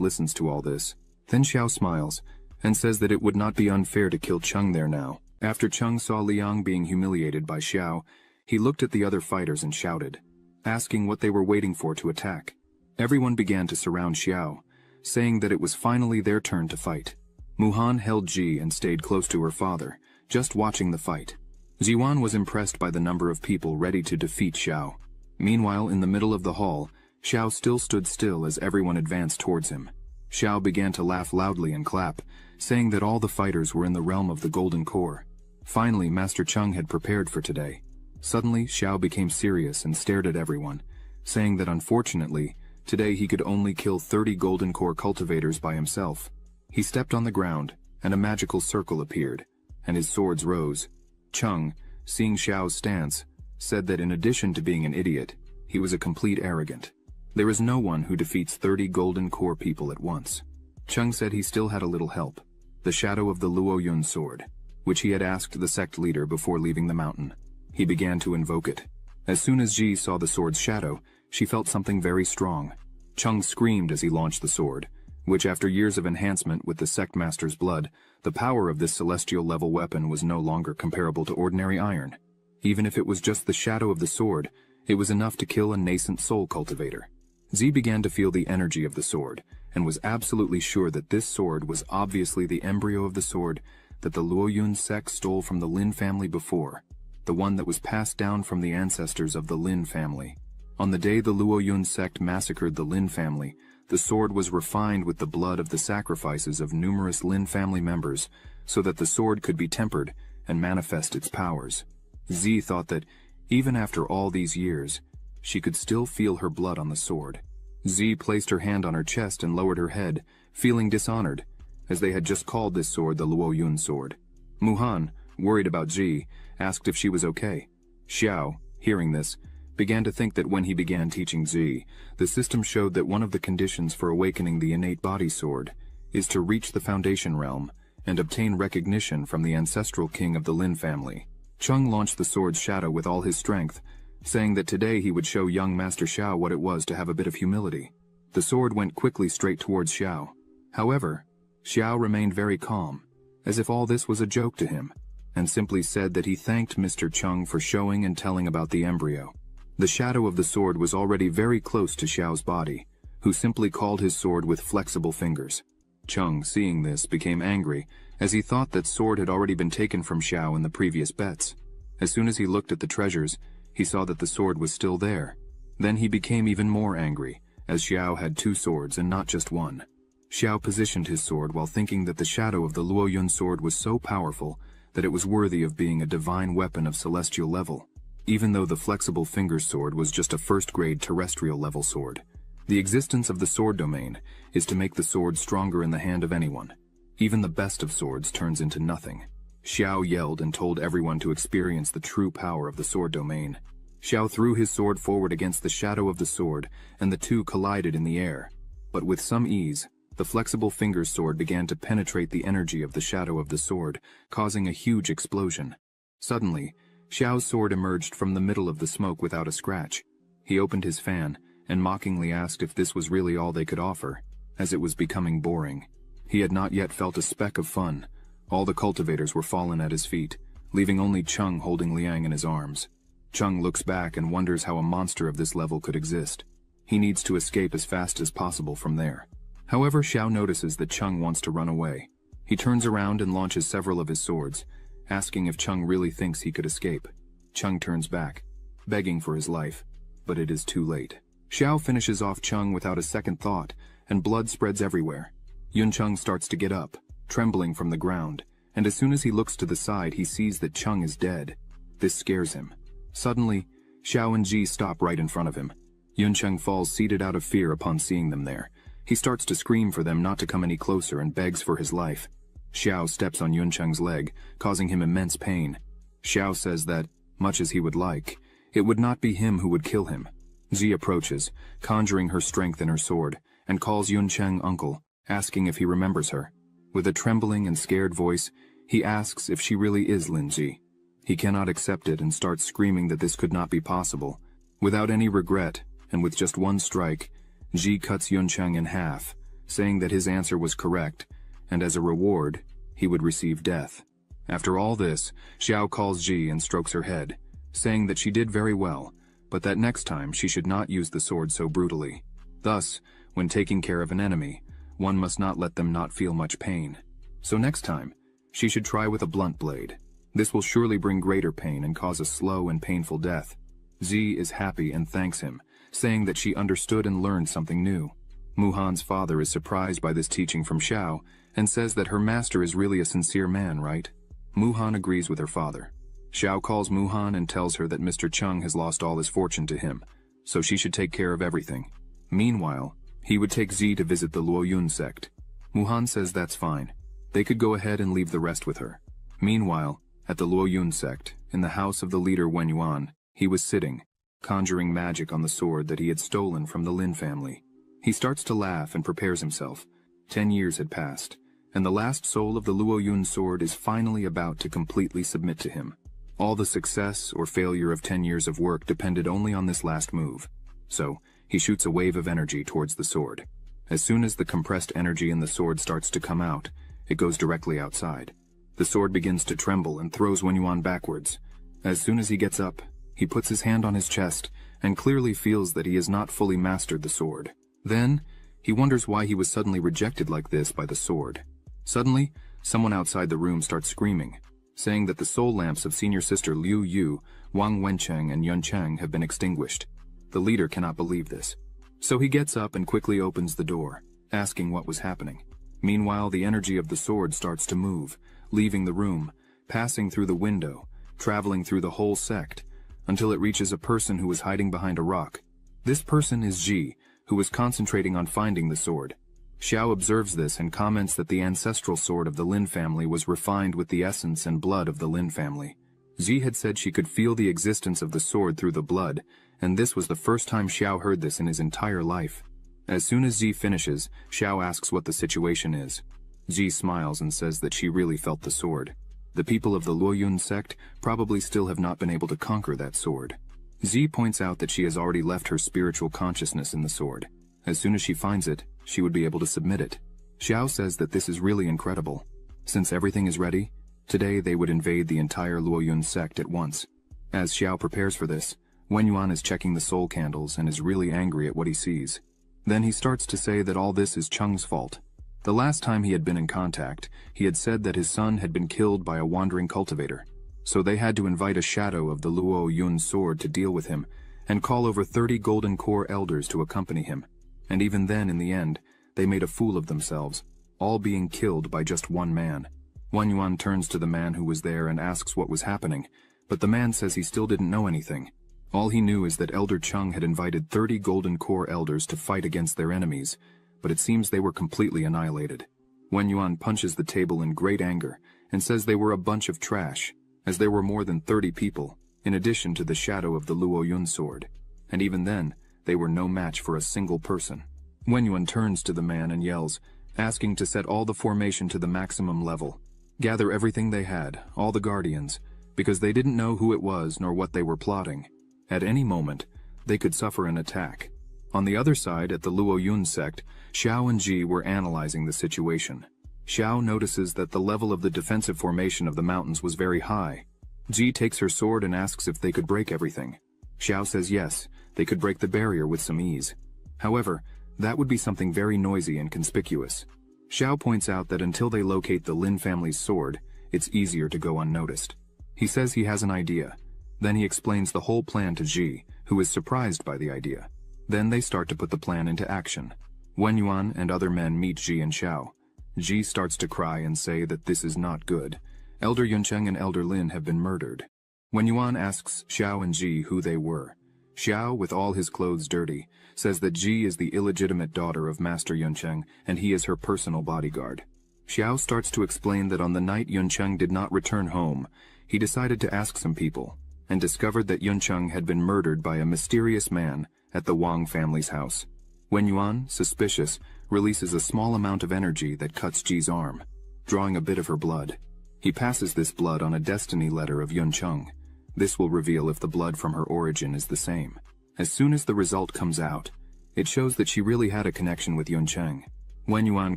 listens to all this. Then Xiao smiles, and says that it would not be unfair to kill Chung there now. After Chung saw Liang being humiliated by Xiao, he looked at the other fighters and shouted, asking what they were waiting for to attack. Everyone began to surround Xiao, saying that it was finally their turn to fight. Muhan held Ji and stayed close to her father, just watching the fight. Ziwan was impressed by the number of people ready to defeat Xiao. Meanwhile, in the middle of the hall, Xiao still stood still as everyone advanced towards him. Xiao began to laugh loudly and clap, saying that all the fighters were in the realm of the Golden Core. Finally, Master Chung had prepared for today. Suddenly, Xiao became serious and stared at everyone, saying that unfortunately, today he could only kill 30 Golden Core cultivators by himself. He stepped on the ground, and a magical circle appeared, and his swords rose. Chung, seeing Xiao's stance, said that in addition to being an idiot, he was a complete arrogant. There is no one who defeats 30 Golden Core people at once. Chung said he still had a little help, the shadow of the Lu Yun sword, which he had asked the sect leader before leaving the mountain. He began to invoke it. As soon as Ji saw the sword's shadow, she felt something very strong. Chung screamed as he launched the sword, which after years of enhancement with the sect master's blood, the power of this celestial level weapon was no longer comparable to ordinary iron. Even if it was just the shadow of the sword, it was enough to kill a nascent soul cultivator. Z began to feel the energy of the sword, and was absolutely sure that this sword was obviously the embryo of the sword that the Lu Yun sect stole from the Lin family before, the one that was passed down from the ancestors of the Lin family. On the day the Lu Yun sect massacred the Lin family, the sword was refined with the blood of the sacrifices of numerous Lin family members, so that the sword could be tempered and manifest its powers. Z thought that, even after all these years, she could still feel her blood on the sword. Z placed her hand on her chest and lowered her head, feeling dishonored, as they had just called this sword the Lu Yun sword. Muhan, worried about Z, asked if she was okay. Xiao, hearing this, began to think that when he began teaching Z, the system showed that one of the conditions for awakening the innate body sword is to reach the foundation realm and obtain recognition from the ancestral king of the Lin family. Chung launched the sword's shadow with all his strength, saying that today he would show young Master Xiao what it was to have a bit of humility. The sword went quickly straight towards Xiao. However, Xiao remained very calm, as if all this was a joke to him, and simply said that he thanked Mr. Chung for showing and telling about the embryo. The shadow of the sword was already very close to Xiao's body, who simply called his sword with flexible fingers. Chung, seeing this, became angry, as he thought that sword had already been taken from Xiao in the previous bets. As soon as he looked at the treasures, he saw that the sword was still there. Then he became even more angry, as Xiao had 2 swords and not just one. Xiao positioned his sword while thinking that the shadow of the Lu Yun sword was so powerful that it was worthy of being a divine weapon of celestial level, even though the flexible fingers sword was just a first-grade terrestrial level sword. The existence of the sword domain is to make the sword stronger in the hand of anyone. Even the best of swords turns into nothing. Xiao yelled and told everyone to experience the true power of the sword domain. Xiao threw his sword forward against the shadow of the sword, and the two collided in the air. But with some ease, the flexible fingers sword began to penetrate the energy of the shadow of the sword, causing a huge explosion. Suddenly, Xiao's sword emerged from the middle of the smoke without a scratch. He opened his fan, and mockingly asked if this was really all they could offer, as it was becoming boring. He had not yet felt a speck of fun. All the cultivators were fallen at his feet, leaving only Chung holding Liang in his arms. Chung looks back and wonders how a monster of this level could exist. He needs to escape as fast as possible from there. However, Xiao notices that Chung wants to run away. He turns around and launches several of his swords, asking if Chung really thinks he could escape. Chung turns back, begging for his life, but it is too late. Xiao finishes off Chung without a second thought, and blood spreads everywhere. Yun Chung starts to get up, trembling from the ground, and as soon as he looks to the side he sees that Chung is dead. This scares him. Suddenly, Xiao and Ji stop right in front of him. Yun Chung falls seated out of fear upon seeing them there. He starts to scream for them not to come any closer and begs for his life. Xiao steps on Yun Chung's leg, causing him immense pain. Xiao says that, much as he would like, it would not be him who would kill him. Ji approaches, conjuring her strength in her sword, and calls Yun Chung uncle, asking if he remembers her. With a trembling and scared voice, he asks if she really is Lin Ji. He cannot accept it and starts screaming that this could not be possible. Without any regret, and with just one strike, Ji cuts Yun Chung in half, saying that his answer was correct, and as a reward, he would receive death. After all this, Xiao calls Ji and strokes her head, saying that she did very well, but that next time she should not use the sword so brutally. Thus, when taking care of an enemy, one must not let them not feel much pain. So next time, she should try with a blunt blade. This will surely bring greater pain and cause a slow and painful death. Ji is happy and thanks him, saying that she understood and learned something new. Muhan's father is surprised by this teaching from Xiao and says that her master is really a sincere man, right? Muhan agrees with her father. Xiao calls Muhan and tells her that Mr. Chung has lost all his fortune to him, so she should take care of everything. Meanwhile, he would take Zi to visit the Lu Yun sect. Muhan says that's fine. They could go ahead and leave the rest with her. Meanwhile, at the Lu Yun sect, in the house of the leader Wen Yuan, he was sitting, conjuring magic on the sword that he had stolen from the Lin family. He starts to laugh and prepares himself. 10 years had passed, and the last soul of the Lu Yun sword is finally about to completely submit to him. All the success or failure of 10 years of work depended only on this last move. So, he shoots a wave of energy towards the sword. As soon as the compressed energy in the sword starts to come out, it goes directly outside. The sword begins to tremble and throws Wen Yuan backwards. As soon as he gets up, he puts his hand on his chest and clearly feels that he has not fully mastered the sword. Then, he wonders why he was suddenly rejected like this by the sword. Suddenly, someone outside the room starts screaming, saying that the soul lamps of senior sister Liu Yu, Wang Wencheng and Yun Cheng have been extinguished. The leader cannot believe this. So he gets up and quickly opens the door, asking what was happening. Meanwhile, the energy of the sword starts to move, leaving the room, passing through the window, traveling through the whole sect, until it reaches a person who was hiding behind a rock. This person is Ji, who was concentrating on finding the sword. Xiao observes this and comments that the ancestral sword of the Lin family was refined with the essence and blood of the Lin family. Ji had said she could feel the existence of the sword through the blood, and this was the first time Xiao heard this in his entire life. As soon as Ji finishes, Xiao asks what the situation is. Ji smiles and says that she really felt the sword. The people of the Lu Yun sect probably still have not been able to conquer that sword. Ji points out that she has already left her spiritual consciousness in the sword. As soon as she finds it, she would be able to submit it. Xiao says that this is really incredible. Since everything is ready, today they would invade the entire Lu Yun sect at once. As Xiao prepares for this, Wen Yuan is checking the soul candles and is really angry at what he sees. Then he starts to say that all this is Chung's fault. The last time he had been in contact, he had said that his son had been killed by a wandering cultivator. So they had to invite a shadow of the Lu Yun sword to deal with him, and call over 30 golden core elders to accompany him. And even then, in the end, they made a fool of themselves, all being killed by just one man. Wen Yuan turns to the man who was there and asks what was happening, but the man says he still didn't know anything. All he knew is that Elder Chung had invited 30 golden core elders to fight against their enemies, but it seems they were completely annihilated. Wen Yuan punches the table in great anger and says they were a bunch of trash, as there were more than 30 people, in addition to the shadow of the Lu Yun sword. And even then, they were no match for a single person. Wen Yuan turns to the man and yells, asking to set all the formation to the maximum level. Gather everything they had, all the guardians, because they didn't know who it was nor what they were plotting. At any moment, they could suffer an attack. On the other side, at the Lu Yun sect, Xiao and Ji were analyzing the situation. Xiao notices that the level of the defensive formation of the mountains was very high, Ji takes her sword and asks if they could break everything. Xiao says yes, they could break the barrier with some ease. However, that would be something very noisy and conspicuous. Xiao points out that until they locate the Lin family's sword, it's easier to go unnoticed. He says he has an idea. Then he explains the whole plan to Ji, who is surprised by the idea. Then they start to put the plan into action. Wen Yuan and other men meet Ji and Xiao. Ji starts to cry and say that this is not good. Elder Yuncheng and Elder Lin have been murdered. Wen Yuan asks Xiao and Ji who they were. Xiao, with all his clothes dirty, says that Ji is the illegitimate daughter of Master Yuncheng and he is her personal bodyguard. Xiao starts to explain that on the night Yuncheng did not return home, he decided to ask some people, and discovered that Yuncheng had been murdered by a mysterious man at the Wang family's house. Wen Yuan, suspicious, releases a small amount of energy that cuts Ji's arm, drawing a bit of her blood. He passes this blood on a destiny letter of Yuncheng. This will reveal if the blood from her origin is the same. As soon as the result comes out, it shows that she really had a connection with Yuncheng. Wen Yuan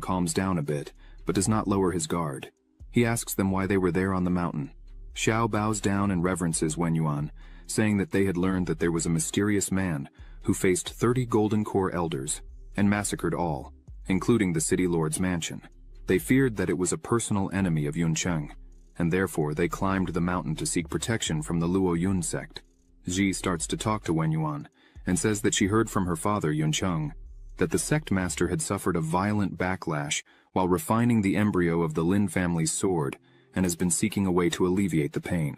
calms down a bit, but does not lower his guard. He asks them why they were there on the mountain. Xiao bows down and reverences Wen Yuan, saying that they had learned that there was a mysterious man who faced 30 Golden Core elders and massacred all, including the city lord's mansion. They feared that it was a personal enemy of Yuncheng, and therefore they climbed the mountain to seek protection from the Lu Yun sect. Ji starts to talk to Wen Yuan, and says that she heard from her father Yuncheng that the sect master had suffered a violent backlash while refining the embryo of the Lin family's sword, and has been seeking a way to alleviate the pain.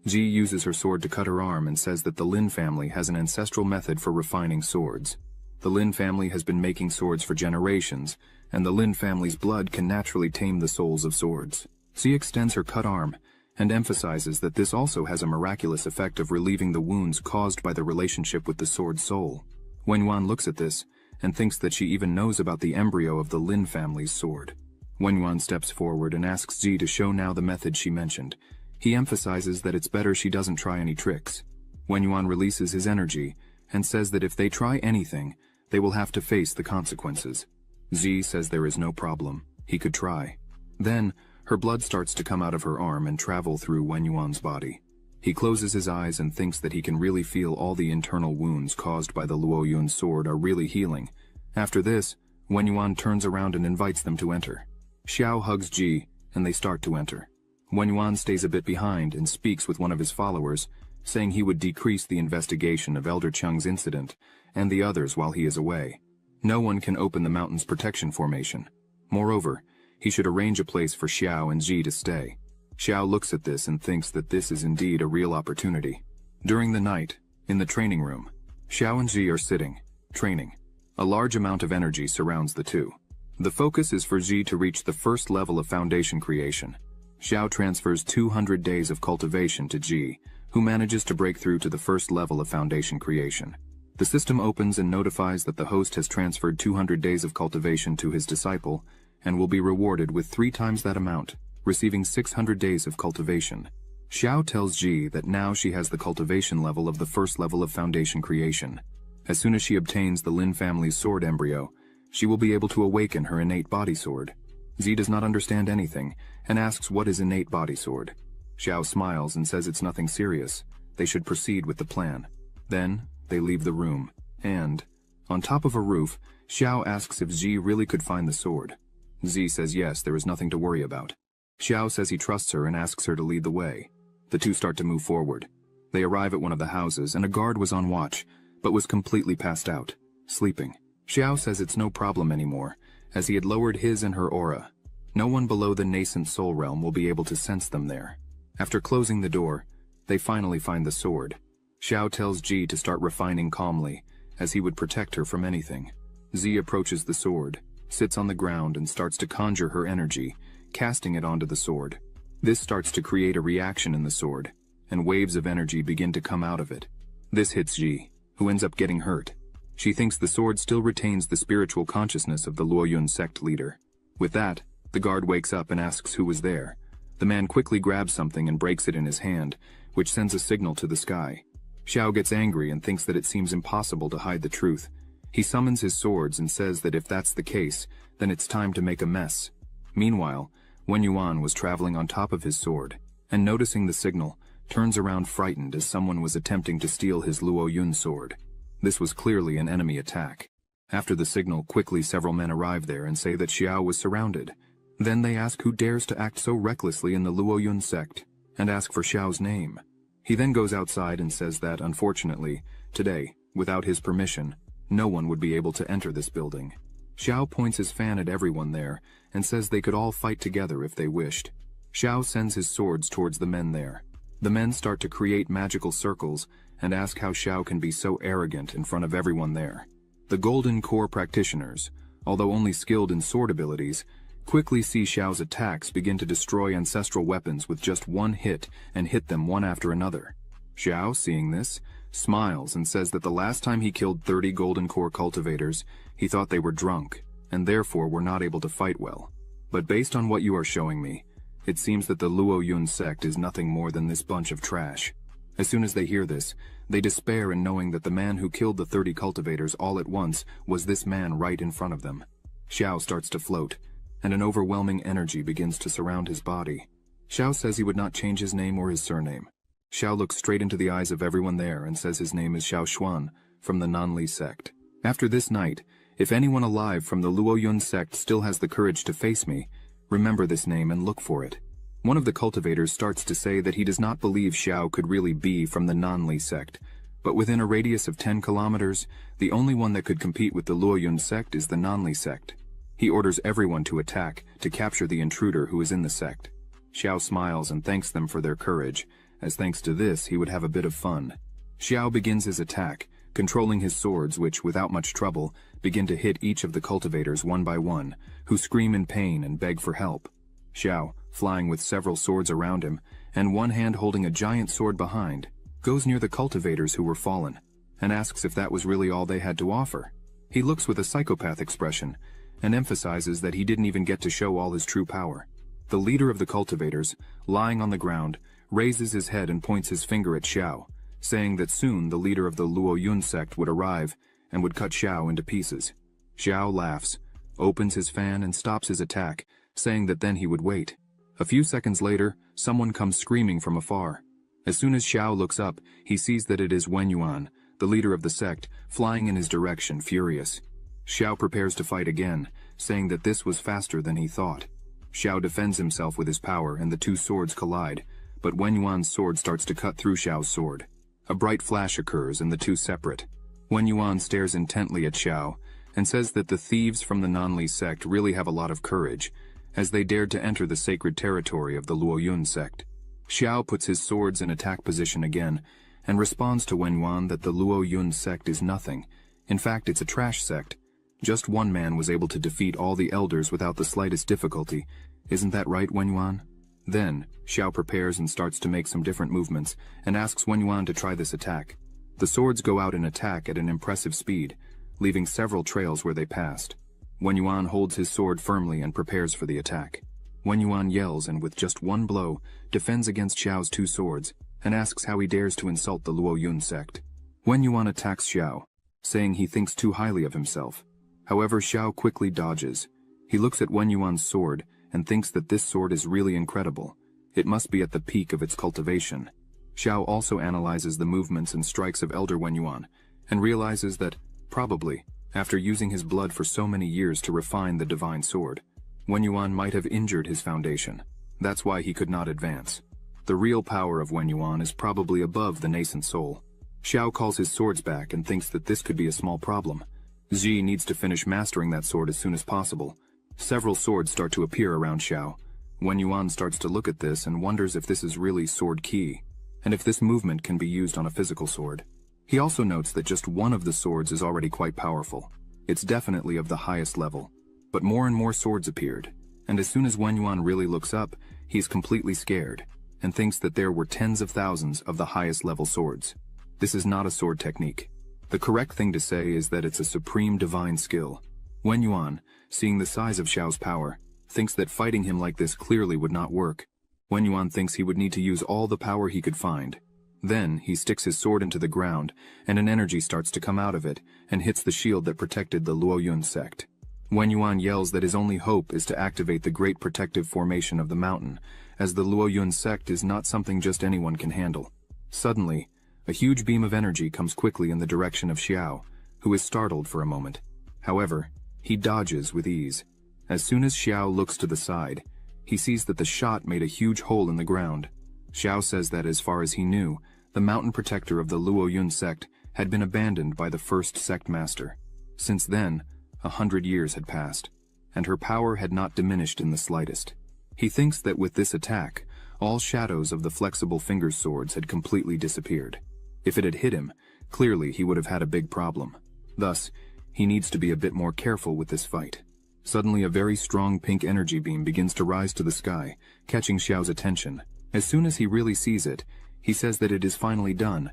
Ji uses her sword to cut her arm and says that the Lin family has an ancestral method for refining swords. The Lin family has been making swords for generations, and the Lin family's blood can naturally tame the souls of swords. She extends her cut arm, and emphasizes that this also has a miraculous effect of relieving the wounds caused by the relationship with the sword's soul. Wen Yuan looks at this, and thinks that she even knows about the embryo of the Lin family's sword. Wen Yuan steps forward and asks Ji to show now the method she mentioned. He emphasizes that it's better she doesn't try any tricks. Wen Yuan releases his energy, and says that if they try anything, they will have to face the consequences. Ji says there is no problem, he could try. Then, her blood starts to come out of her arm and travel through Wen Yuan's body. He closes his eyes and thinks that he can really feel all the internal wounds caused by the Lu Yun sword are really healing. After this, Wen Yuan turns around and invites them to enter. Xiao hugs Ji, and they start to enter. Wen Yuan stays a bit behind and speaks with one of his followers, saying he would decrease the investigation of Elder Cheng's incident and the others while he is away. No one can open the mountain's protection formation. Moreover, he should arrange a place for Xiao and Ji to stay. Xiao looks at this and thinks that this is indeed a real opportunity. During the night, in the training room, Xiao and Ji are sitting, training. A large amount of energy surrounds the two. The focus is for Ji to reach the first level of foundation creation. Xiao transfers 200 days of cultivation to Ji, who manages to break through to the first level of foundation creation. The system opens and notifies that the host has transferred 200 days of cultivation to his disciple, and will be rewarded with 3 times that amount, receiving 600 days of cultivation. Xiao tells Ji that now she has the cultivation level of the first level of foundation creation. As soon as she obtains the Lin family's sword embryo, she will be able to awaken her innate body sword. Ji does not understand anything, and asks what is innate body sword. Xiao smiles and says it's nothing serious, they should proceed with the plan. Then, they leave the room, and, on top of a roof, Xiao asks if Ji really could find the sword. Ji says yes, there is nothing to worry about. Xiao says he trusts her and asks her to lead the way. The two start to move forward. They arrive at one of the houses, and a guard was on watch, but was completely passed out, sleeping. Xiao says it's no problem anymore, as he had lowered his and her aura. No one below the nascent soul realm will be able to sense them there. After closing the door, they finally find the sword. Xiao tells Ji to start refining calmly, as he would protect her from anything. Ji approaches the sword, sits on the ground and starts to conjure her energy, casting it onto the sword. This starts to create a reaction in the sword, and waves of energy begin to come out of it. This hits Ji, who ends up getting hurt. She thinks the sword still retains the spiritual consciousness of the Lu Yun sect leader. With that, the guard wakes up and asks who was there. The man quickly grabs something and breaks it in his hand, which sends a signal to the sky. Xiao gets angry and thinks that it seems impossible to hide the truth. He summons his swords and says that if that's the case, then it's time to make a mess. Meanwhile, Wen Yuan was traveling on top of his sword, and noticing the signal, turns around frightened as someone was attempting to steal his Lu Yun sword. This was clearly an enemy attack. After the signal, quickly several men arrive there and say that Xiao was surrounded. Then they ask who dares to act so recklessly in the Lu Yun sect, and ask for Xiao's name. He then goes outside and says that, unfortunately, today, without his permission, no one would be able to enter this building. Xiao points his fan at everyone there and says they could all fight together if they wished. Xiao sends his swords towards the men there. The men start to create magical circles and ask how Xiao can be so arrogant in front of everyone there. The Golden Core practitioners, although only skilled in sword abilities, quickly see Xiao's attacks begin to destroy ancestral weapons with just one hit and hit them one after another. Xiao, seeing this, smiles and says that the last time he killed 30 Golden Core cultivators, he thought they were drunk, and therefore were not able to fight well. But based on what you are showing me, it seems that the Lu Yun sect is nothing more than this bunch of trash. As soon as they hear this, they despair in knowing that the man who killed the 30 cultivators all at once was this man right in front of them. Xiao starts to float, and an overwhelming energy begins to surround his body. Xiao says he would not change his name or his surname. Xiao looks straight into the eyes of everyone there and says his name is Xiao Xuan, from the Nanli sect. After this night, if anyone alive from the Lu Yun sect still has the courage to face me, remember this name and look for it. One of the cultivators starts to say that he does not believe Xiao could really be from the Nanli sect, but within a radius of 10 kilometers, the only one that could compete with the Lu Yun sect is the Nanli sect. He orders everyone to attack, to capture the intruder who is in the sect. Xiao smiles and thanks them for their courage, as thanks to this he would have a bit of fun. Xiao begins his attack, controlling his swords which, without much trouble, begin to hit each of the cultivators one by one, who scream in pain and beg for help. Xiao, flying with several swords around him, and one hand holding a giant sword behind, goes near the cultivators who were fallen, and asks if that was really all they had to offer. He looks with a psychopath expression, and emphasizes that he didn't even get to show all his true power. The leader of the cultivators, lying on the ground, raises his head and points his finger at Xiao, saying that soon the leader of the Lu Yun sect would arrive and would cut Xiao into pieces. Xiao laughs, opens his fan and stops his attack, saying that then he would wait. A few seconds later, someone comes screaming from afar. As soon as Xiao looks up, he sees that it is Wen Yuan, the leader of the sect, flying in his direction, furious. Xiao prepares to fight again, saying that this was faster than he thought. Xiao defends himself with his power and the two swords collide, but Wen Yuan's sword starts to cut through Xiao's sword. A bright flash occurs and the two separate. Wen Yuan stares intently at Xiao and says that the thieves from the Nanli sect really have a lot of courage, as they dared to enter the sacred territory of the Lu Yun sect. Xiao puts his swords in attack position again, and responds to Wen Yuan that the Lu Yun sect is nothing. In fact, it's a trash sect. Just one man was able to defeat all the elders without the slightest difficulty. Isn't that right, Wen Yuan? Then, Xiao prepares and starts to make some different movements, and asks Wen Yuan to try this attack. The swords go out in attack at an impressive speed, leaving several trails where they passed. Wen Yuan holds his sword firmly and prepares for the attack. Wen Yuan yells and with just one blow, defends against Xiao's two swords, and asks how he dares to insult the Lu Yun sect. Wen Yuan attacks Xiao, saying he thinks too highly of himself. However, Xiao quickly dodges. He looks at Wen Yuan's sword and thinks that this sword is really incredible. It must be at the peak of its cultivation. Xiao also analyzes the movements and strikes of Elder Wen Yuan, and realizes that, probably, after using his blood for so many years to refine the divine sword, Wen Yuan might have injured his foundation. That's why he could not advance. The real power of Wen Yuan is probably above the nascent soul. Xiao calls his swords back and thinks that this could be a small problem. Xi needs to finish mastering that sword as soon as possible. Several swords start to appear around Xiao. Wen Yuan starts to look at this and wonders if this is really sword ki, and if this movement can be used on a physical sword. He also notes that just one of the swords is already quite powerful. It's definitely of the highest level. But more and more swords appeared, and as soon as Wen Yuan really looks up, he's completely scared, and thinks that there were tens of thousands of the highest level swords. This is not a sword technique. The correct thing to say is that it's a supreme divine skill. Wen Yuan, seeing the size of Xiao's power, thinks that fighting him like this clearly would not work. Wen Yuan thinks he would need to use all the power he could find. Then, he sticks his sword into the ground, and an energy starts to come out of it, and hits the shield that protected the Lu Yun sect. Wang Yuan yells that his only hope is to activate the great protective formation of the mountain, as the Lu Yun sect is not something just anyone can handle. Suddenly, a huge beam of energy comes quickly in the direction of Xiao, who is startled for a moment. However, he dodges with ease. As soon as Xiao looks to the side, he sees that the shot made a huge hole in the ground. Xiao says that as far as he knew, the mountain protector of the Lu Yun sect had been abandoned by the first sect master. Since then, 100 years had passed, and her power had not diminished in the slightest. He thinks that with this attack, all shadows of the flexible finger swords had completely disappeared. If it had hit him, clearly he would have had a big problem. Thus, he needs to be a bit more careful with this fight. Suddenly a very strong pink energy beam begins to rise to the sky, catching Xiao's attention. As soon as he really sees it, he says that it is finally done.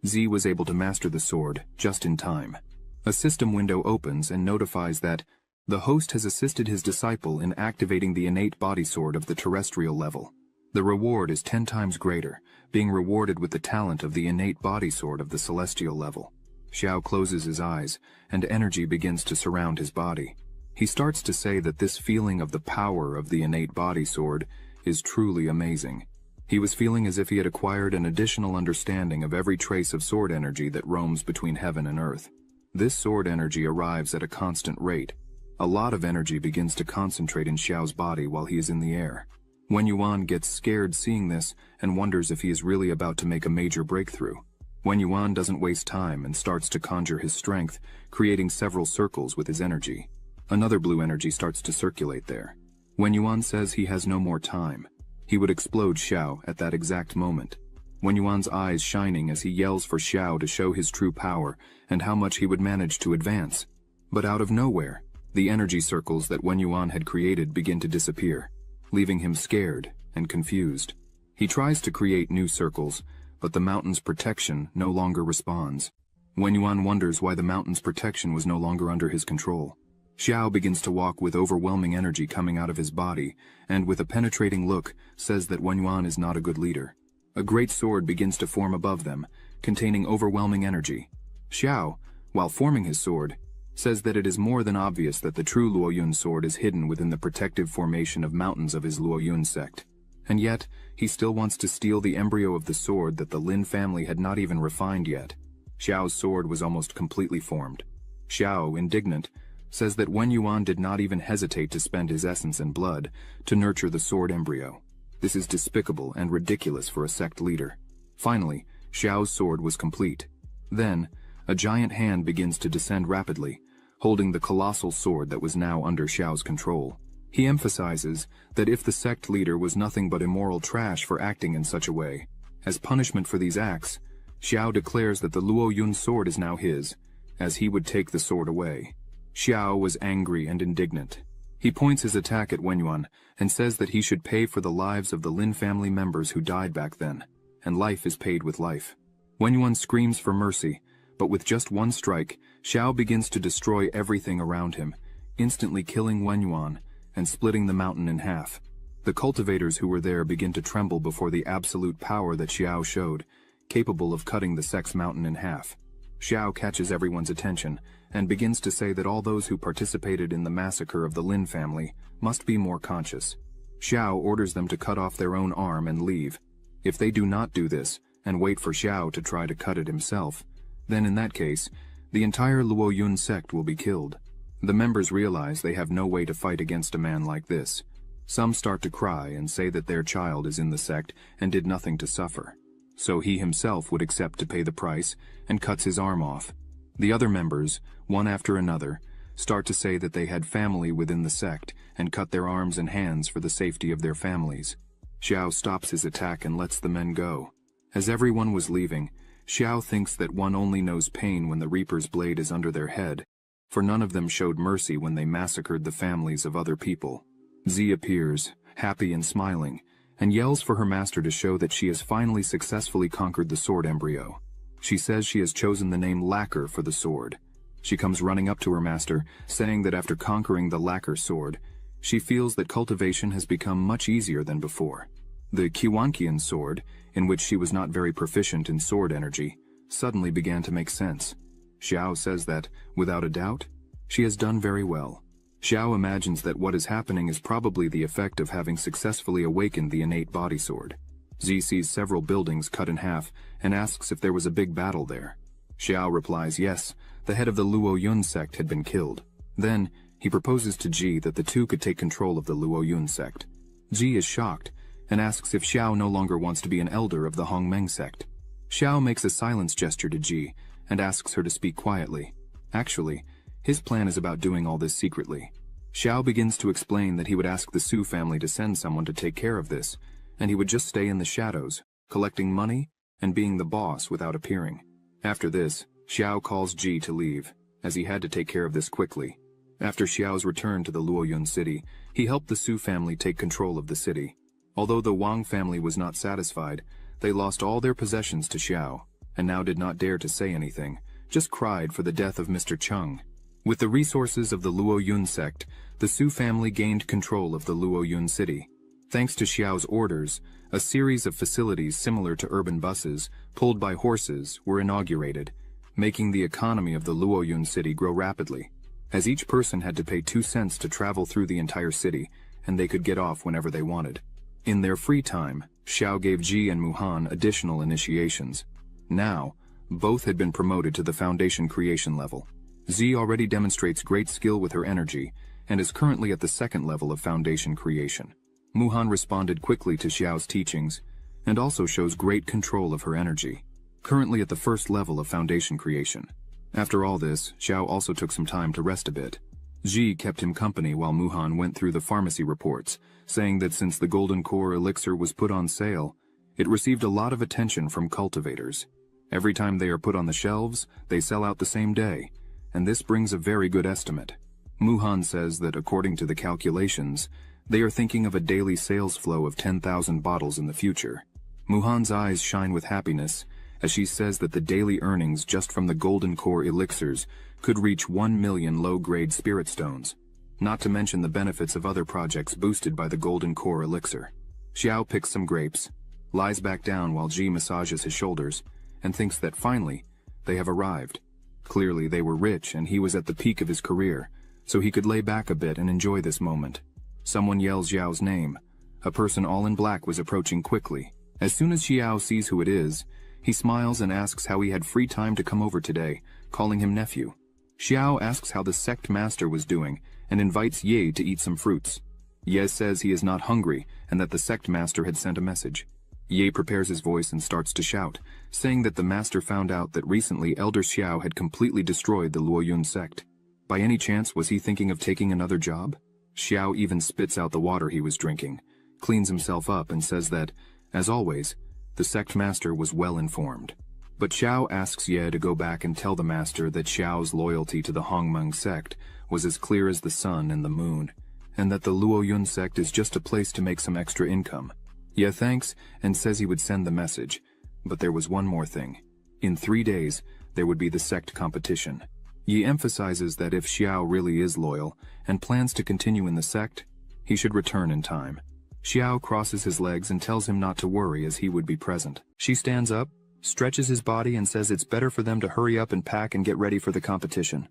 Z was able to master the sword just in time. A system window opens and notifies that the host has assisted his disciple in activating the innate body sword of the terrestrial level. The reward is 10 times greater, being rewarded with the talent of the innate body sword of the celestial level. Xiao closes his eyes, and energy begins to surround his body. He starts to say that this feeling of the power of the innate body sword is truly amazing. He was feeling as if he had acquired an additional understanding of every trace of sword energy that roams between heaven and earth. This sword energy arrives at a constant rate. A lot of energy begins to concentrate in Xiao's body while he is in the air. Wang Yuan gets scared seeing this and wonders if he is really about to make a major breakthrough. Wang Yuan doesn't waste time and starts to conjure his strength, creating several circles with his energy. Another blue energy starts to circulate there. Wang Yuan says he has no more time. He would explode Xiao at that exact moment. Wang Yuan's eyes shining as he yells for Xiao to show his true power and how much he would manage to advance. But out of nowhere, the energy circles that Wang Yuan had created begin to disappear, leaving him scared and confused. He tries to create new circles, but the mountain's protection no longer responds. Wang Yuan wonders why the mountain's protection was no longer under his control. Xiao begins to walk with overwhelming energy coming out of his body, and with a penetrating look, says that Wang Yuan is not a good leader. A great sword begins to form above them, containing overwhelming energy. Xiao, while forming his sword, says that it is more than obvious that the true Lu Yun sword is hidden within the protective formation of mountains of his Lu Yun sect. And yet, he still wants to steal the embryo of the sword that the Lin family had not even refined yet. Xiao's sword was almost completely formed. Xiao, indignant, says that Wang Yuan did not even hesitate to spend his essence and blood to nurture the sword embryo. This is despicable and ridiculous for a sect leader. Finally, Xiao's sword was complete. Then, a giant hand begins to descend rapidly, holding the colossal sword that was now under Xiao's control. He emphasizes that if the sect leader was nothing but immoral trash for acting in such a way, as punishment for these acts, Xiao declares that the Lu Yun sword is now his, as he would take the sword away. Xiao was angry and indignant. He points his attack at Wang Yuan and says that he should pay for the lives of the Lin family members who died back then, and life is paid with life. Wang Yuan screams for mercy, but with just one strike, Xiao begins to destroy everything around him, instantly killing Wang Yuan and splitting the mountain in half. The cultivators who were there begin to tremble before the absolute power that Xiao showed, capable of cutting the sect's mountain in half. Xiao catches everyone's attention and begins to say that all those who participated in the massacre of the Lin family must be more conscious. Xiao orders them to cut off their own arm and leave. If they do not do this, and wait for Xiao to try to cut it himself, then in that case, the entire Lu Yun sect will be killed. The members realize they have no way to fight against a man like this. Some start to cry and say that their child is in the sect and did nothing to suffer. So he himself would accept to pay the price and cuts his arm off. The other members, one after another, start to say that they had family within the sect and cut their arms and hands for the safety of their families. Xiao stops his attack and lets the men go. As everyone was leaving, Xiao thinks that one only knows pain when the Reaper's blade is under their head, for none of them showed mercy when they massacred the families of other people. Z appears, happy and smiling, and yells for her master to show that she has finally successfully conquered the sword embryo. She says she has chosen the name Lacquer for the sword. She comes running up to her master, saying that after conquering the Lacquer sword, she feels that cultivation has become much easier than before. The Qiwanqian sword, in which she was not very proficient in sword energy, suddenly began to make sense. Xiao says that, without a doubt, she has done very well. Xiao imagines that what is happening is probably the effect of having successfully awakened the innate body sword. Z sees several buildings cut in half and asks if there was a big battle there. Xiao replies yes, the head of the Lu Yun sect had been killed. Then, he proposes to Ji that the two could take control of the Lu Yun sect. Ji is shocked and asks if Xiao no longer wants to be an elder of the Hongmeng sect. Xiao makes a silence gesture to Ji and asks her to speak quietly. Actually, his plan is about doing all this secretly. Xiao begins to explain that he would ask the Su family to send someone to take care of this, and he would just stay in the shadows, collecting money and being the boss without appearing. After this, Xiao calls Ji to leave, as he had to take care of this quickly. After Xiao's return to the Lu Yun city, he helped the Su family take control of the city. Although the Wang family was not satisfied, they lost all their possessions to Xiao, and now did not dare to say anything, just cried for the death of Mr. Chung. With the resources of the Lu Yun sect, the Su family gained control of the Lu Yun city. Thanks to Xiao's orders, a series of facilities similar to urban buses, pulled by horses, were inaugurated, making the economy of the Lu Yun city grow rapidly, as each person had to pay 2 cents to travel through the entire city, and they could get off whenever they wanted. In their free time, Xiao gave Ji and Muhan additional initiations. Now, both had been promoted to the foundation creation level. Z already demonstrates great skill with her energy, and is currently at the 2nd level of foundation creation. Muhan responded quickly to Xiao's teachings, and also shows great control of her energy, currently at the 1st level of foundation creation. After all this, Xiao also took some time to rest a bit. Ji kept him company while Muhan went through the pharmacy reports, saying that since the Golden Core elixir was put on sale, it received a lot of attention from cultivators. Every time they are put on the shelves, they sell out the same day, and this brings a very good estimate. Muhan says that according to the calculations, they are thinking of a daily sales flow of 10,000 bottles in the future. Muhan's eyes shine with happiness as she says that the daily earnings just from the Golden Core elixirs could reach 1 million low-grade spirit stones, not to mention the benefits of other projects boosted by the Golden Core elixir. Xiao picks some grapes, lies back down while Ji massages his shoulders, and thinks that finally, they have arrived. Clearly they were rich and he was at the peak of his career, so he could lay back a bit and enjoy this moment. Someone yells Xiao's name. A person all in black was approaching quickly. As soon as Xiao sees who it is, he smiles and asks how he had free time to come over today, calling him nephew. Xiao asks how the sect master was doing and invites Ye to eat some fruits. Ye says he is not hungry and that the sect master had sent a message. Ye prepares his voice and starts to shout, saying that the master found out that recently Elder Xiao had completely destroyed the Lu Yun sect. By any chance was he thinking of taking another job? Xiao even spits out the water he was drinking, cleans himself up and says that, as always, the sect master was well informed. But Xiao asks Ye to go back and tell the master that Xiao's loyalty to the Hongmeng sect was as clear as the sun and the moon, and that the Lu Yun sect is just a place to make some extra income. Ye thanks and says he would send the message, but there was one more thing. In 3 days, there would be the sect competition. Ye emphasizes that if Xiao really is loyal and plans to continue in the sect, he should return in time. Xiao crosses his legs and tells him not to worry as he would be present. She stands up, stretches his body and says it's better for them to hurry up and pack and get ready for the competition.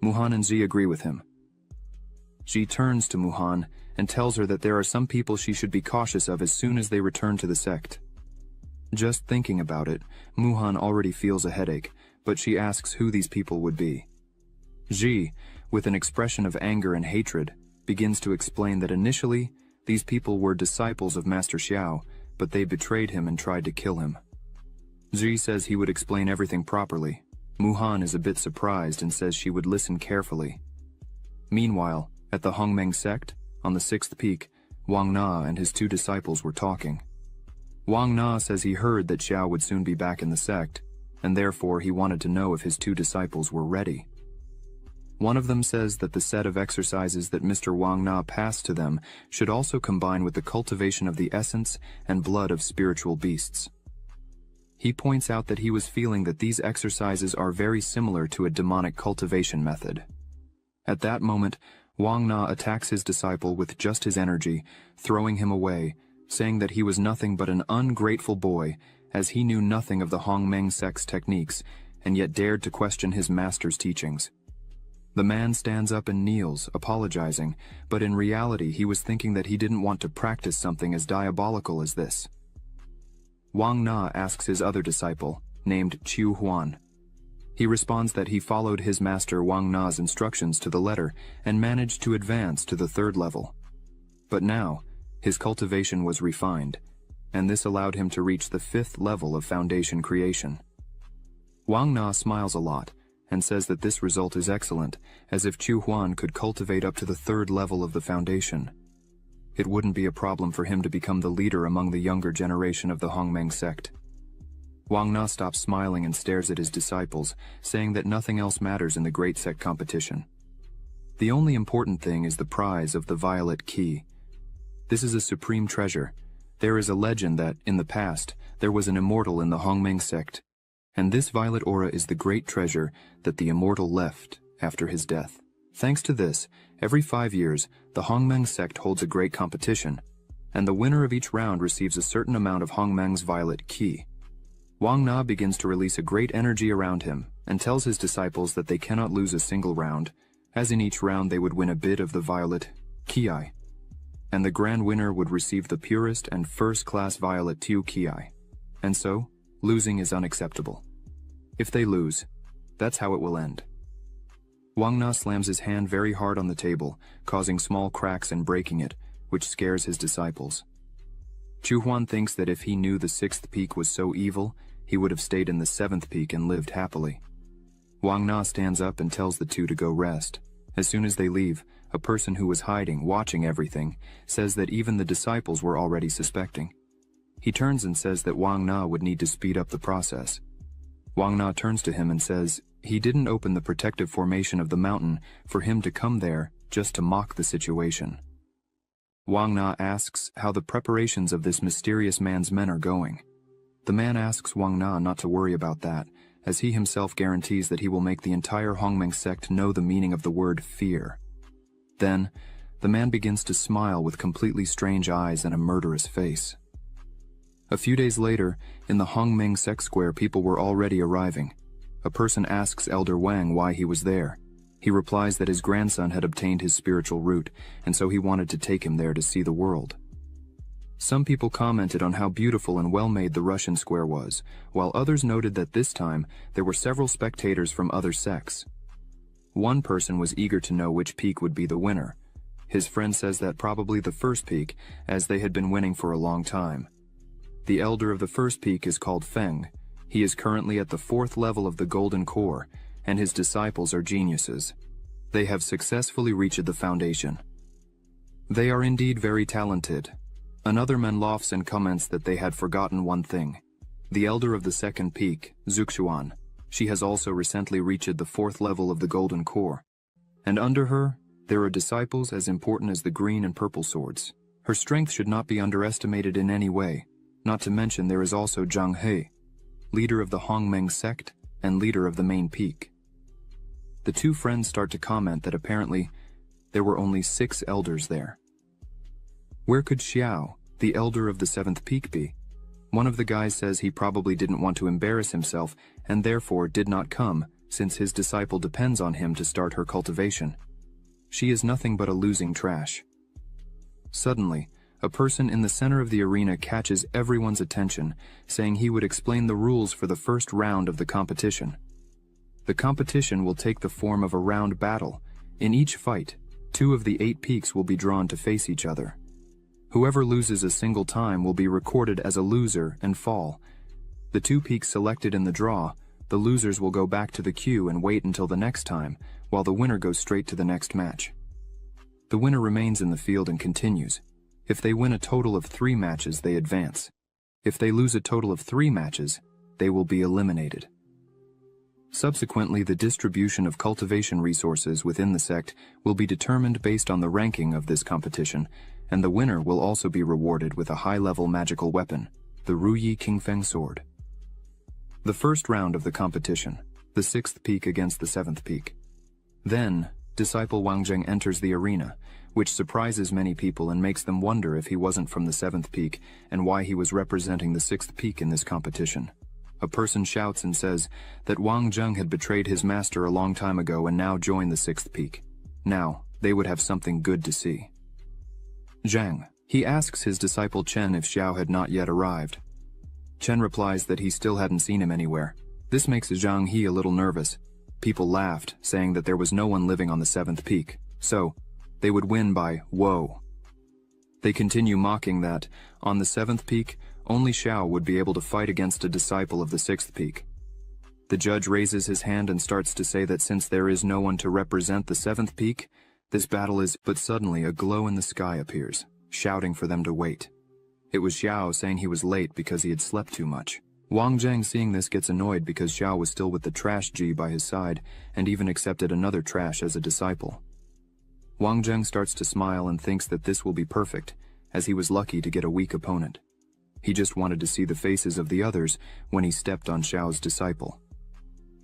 Muhan and Ji agree with him. Ji turns to Muhan and tells her that there are some people she should be cautious of as soon as they return to the sect. Just thinking about it, Muhan already feels a headache, but she asks who these people would be. Ji, with an expression of anger and hatred, begins to explain that initially, these people were disciples of Master Xiao, but they betrayed him and tried to kill him. Ji says he would explain everything properly. Muhan is a bit surprised and says she would listen carefully. Meanwhile, at the Hongmeng sect, on the 6th peak, Wang Na and his 2 disciples were talking. Wang Na says he heard that Xiao would soon be back in the sect, and therefore he wanted to know if his 2 disciples were ready. One of them says that the set of exercises that Mr. Wang Na passed to them should also combine with the cultivation of the essence and blood of spiritual beasts. He points out that he was feeling that these exercises are very similar to a demonic cultivation method. At that moment, Wang Na attacks his disciple with just his energy, throwing him away, saying that he was nothing but an ungrateful boy, as he knew nothing of the Hongmeng sect's techniques, and yet dared to question his master's teachings. The man stands up and kneels, apologizing, but in reality he was thinking that he didn't want to practice something as diabolical as this. Wang Na asks his other disciple, named Qiu Huan. He responds that he followed his master Wang Na's instructions to the letter and managed to advance to the 3rd level. But now, his cultivation was refined, and this allowed him to reach the 5th level of foundation creation. Wang Na smiles a lot and says that this result is excellent, as if Qiu Huan could cultivate up to the 3rd level of the foundation. It wouldn't be a problem for him to become the leader among the younger generation of the Hongmeng sect. Wang Na stops smiling and stares at his disciples, saying that nothing else matters in the Great Sect competition. The only important thing is the prize of the violet key. This is a supreme treasure. There is a legend that, in the past, there was an immortal in the Hongmeng sect, and this violet aura is the great treasure that the immortal left after his death. Thanks to this, every 5 years, the Hongmeng sect holds a great competition, and the winner of each round receives a certain amount of Hongmeng's violet key. Wang Na begins to release a great energy around him and tells his disciples that they cannot lose a single round, as in each round they would win a bit of the violet ki, and the grand winner would receive the purest and first-class violet tiu ki, and so, losing is unacceptable. If they lose, that's how it will end. Wang Na slams his hand very hard on the table, causing small cracks and breaking it, which scares his disciples. Qiu Huan thinks that if he knew the 6th peak was so evil, he would have stayed in the 7th peak and lived happily. Wang Na stands up and tells the two to go rest. As soon as they leave, a person who was hiding, watching everything, says that even the disciples were already suspecting. He turns and says that Wang Na would need to speed up the process. Wang Na turns to him and says he didn't open the protective formation of the mountain for him to come there just to mock the situation. Wang Na asks how the preparations of this mysterious man's men are going. The man asks Wang Na not to worry about that, as he himself guarantees that he will make the entire Hongmeng sect know the meaning of the word fear. Then, the man begins to smile with completely strange eyes and a murderous face. A few days later, in the Hongmeng sect square, people were already arriving. A person asks Elder Wang why he was there. He replies that his grandson had obtained his spiritual root, and so he wanted to take him there to see the world. Some people commented on how beautiful and well-made the Russian square was, while others noted that this time there were several spectators from other sects. One person was eager to know which peak would be the winner. His friend says that probably the 1st peak, as they had been winning for a long time. The elder of the 1st peak is called Feng. He is currently at the 4th level of the Golden Core, and his disciples are geniuses. They have successfully reached the foundation. They are indeed very talented. Another man laughs and comments that they had forgotten one thing. The elder of the 2nd peak, Zuxuan, she has also recently reached the 4th level of the Golden Core. And under her, there are disciples as important as the green and purple swords. Her strength should not be underestimated in any way. Not to mention there is also Zhang He, leader of the Hongmeng sect and leader of the main peak. The two friends start to comment that apparently there were only 6 elders there. Where could Xiao, the elder of the 7th peak, be? One of the guys says he probably didn't want to embarrass himself and therefore did not come, since his disciple depends on him to start her cultivation. She is nothing but a losing trash. Suddenly, a person in the center of the arena catches everyone's attention, saying he would explain the rules for the first round of the competition. The competition will take the form of a round battle. In each fight, 2 of the 8 peaks will be drawn to face each other. Whoever loses a single time will be recorded as a loser and fall. The 2 peaks selected in the draw, the losers will go back to the queue and wait until the next time, while the winner goes straight to the next match. The winner remains in the field and continues. If they win a total of 3 matches, they advance. If they lose a total of 3 matches, they will be eliminated. Subsequently, the distribution of cultivation resources within the sect will be determined based on the ranking of this competition, and the winner will also be rewarded with a high-level magical weapon, the Ruyi Qingfeng sword. The first round of the competition, the 6th peak against the 7th peak. Then, disciple Wang Zheng enters the arena, which surprises many people and makes them wonder if he wasn't from the 7th peak and why he was representing the 6th peak in this competition. a person shouts and says that Wang Zheng had betrayed his master a long time ago and now joined the 6th peak. Now, they would have something good to see. Zhang. He asks his disciple Chen if Xiao had not yet arrived. Chen replies that he still hadn't seen him anywhere. This makes Zhang He a little nervous. People laughed, saying that there was no one living on the 7th peak, so they would win by woe. They continue mocking that, on the 7th peak, only Xiao would be able to fight against a disciple of the 6th peak. The judge raises his hand and starts to say that since there is no one to represent the 7th peak, this battle is, but suddenly a glow in the sky appears, shouting for them to wait. It was Xiao saying he was late because he had slept too much. Wang Zheng seeing this gets annoyed because Xiao was still with the trash G by his side and even accepted another trash as a disciple. Wang Zheng starts to smile and thinks that this will be perfect, as he was lucky to get a weak opponent. He just wanted to see the faces of the others when he stepped on Xiao's disciple.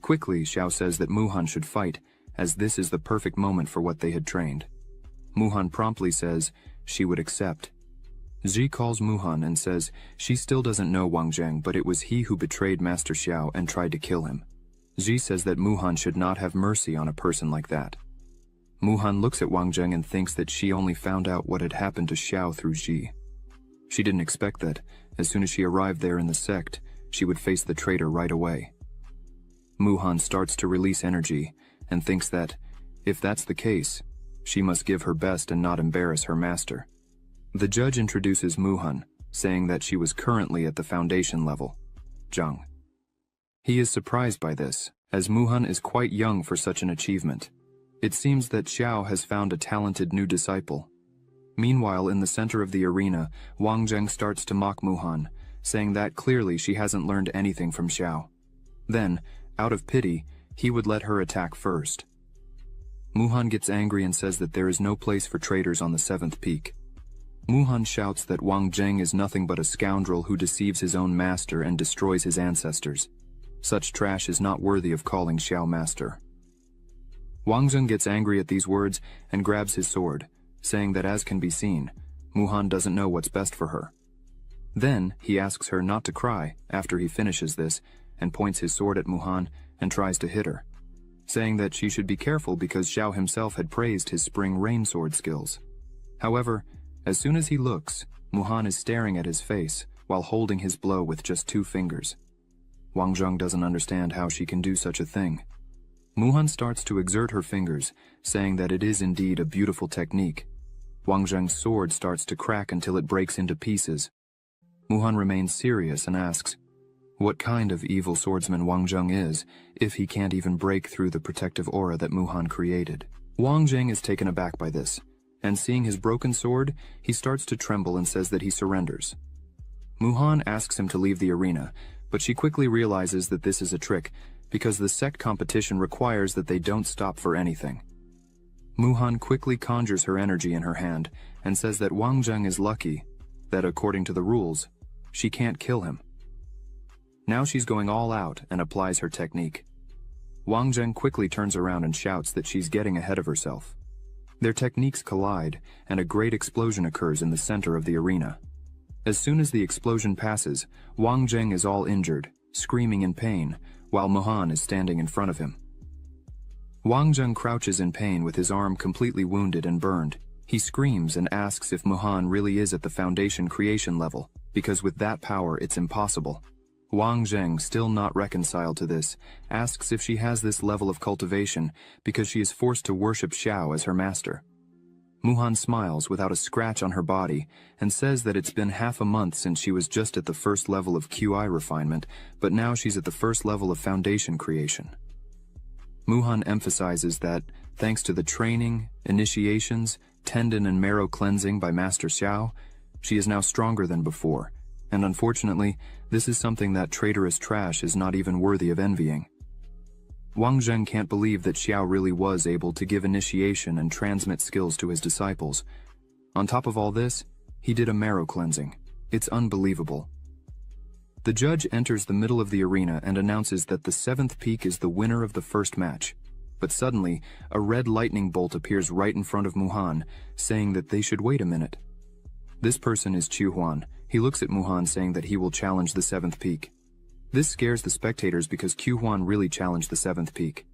Quickly, Xiao says that Muhan should fight, as this is the perfect moment for what they had trained. Muhan promptly says she would accept. Zhi calls Muhan and says she still doesn't know Wang Zheng, but it was he who betrayed Master Xiao and tried to kill him. Zhi says that Muhan should not have mercy on a person like that. Muhan looks at Wang Zheng and thinks that she only found out what had happened to Xiao through Zhi. She didn't expect that, as soon as she arrived there in the sect, she would face the traitor right away. Muhan starts to release energy and thinks that, if that's the case, she must give her best and not embarrass her master. The judge introduces Muhan, saying that she was currently at the foundation level, Zhang. He is surprised by this, as Muhan is quite young for such an achievement. It seems that Xiao has found a talented new disciple. Meanwhile, in the center of the arena, Wang Zheng starts to mock Muhan, saying that clearly she hasn't learned anything from Xiao. Then, out of pity, he would let her attack first. Muhan gets angry and says that there is no place for traitors on the 7th peak. Muhan shouts that Wang Zheng is nothing but a scoundrel who deceives his own master and destroys his ancestors. Such trash is not worthy of calling Xiao master. Wang Zheng gets angry at these words and grabs his sword, saying that as can be seen, Muhan doesn't know what's best for her. Then, he asks her not to cry after he finishes this, and points his sword at Muhan and tries to hit her, saying that she should be careful because Xiao himself had praised his spring rain sword skills. However, as soon as he looks, Muhan is staring at his face while holding his blow with just 2 fingers. Wang Zheng doesn't understand how she can do such a thing. Muhan starts to exert her fingers, saying that it is indeed a beautiful technique. Wang Zheng's sword starts to crack until it breaks into pieces. Muhan remains serious and asks what kind of evil swordsman Wang Zheng is if he can't even break through the protective aura that Muhan created. Wang Zheng is taken aback by this, and seeing his broken sword, he starts to tremble and says that he surrenders. Muhan asks him to leave the arena, but she quickly realizes that this is a trick, because the Sect competition requires that they don't stop for anything. Muhan quickly conjures her energy in her hand and says that Wang Zheng is lucky, that according to the rules, she can't kill him. Now she's going all out and applies her technique. Wang Zheng quickly turns around and shouts that she's getting ahead of herself. Their techniques collide, and a great explosion occurs in the center of the arena. As soon as the explosion passes, Wang Zheng is all injured, screaming in pain, while Muhan is standing in front of him. Wang Zheng crouches in pain with his arm completely wounded and burned. He screams and asks if Muhan really is at the foundation creation level, because with that power it's impossible. Wang Zheng, still not reconciled to this, asks if she has this level of cultivation because she is forced to worship Xiao as her master. Muhan smiles without a scratch on her body and says that it's been half a month since she was just at the first level of QI refinement, but now she's at the first level of foundation creation. Muhan emphasizes that, thanks to the training, initiations, tendon and marrow cleansing by Master Xiao, she is now stronger than before, and unfortunately, this is something that traitorous trash is not even worthy of envying. Wang Zheng can't believe that Xiao really was able to give initiation and transmit skills to his disciples. On top of all this, he did a marrow cleansing. It's unbelievable. The judge enters the middle of the arena and announces that the 7th peak is the winner of the first match. But suddenly, a red lightning bolt appears right in front of Muhan, saying that they should wait a minute. This person is Chu Huan. He looks at Muhan saying that he will challenge the 7th peak. This scares the spectators because Q Huan really challenged the 7th peak.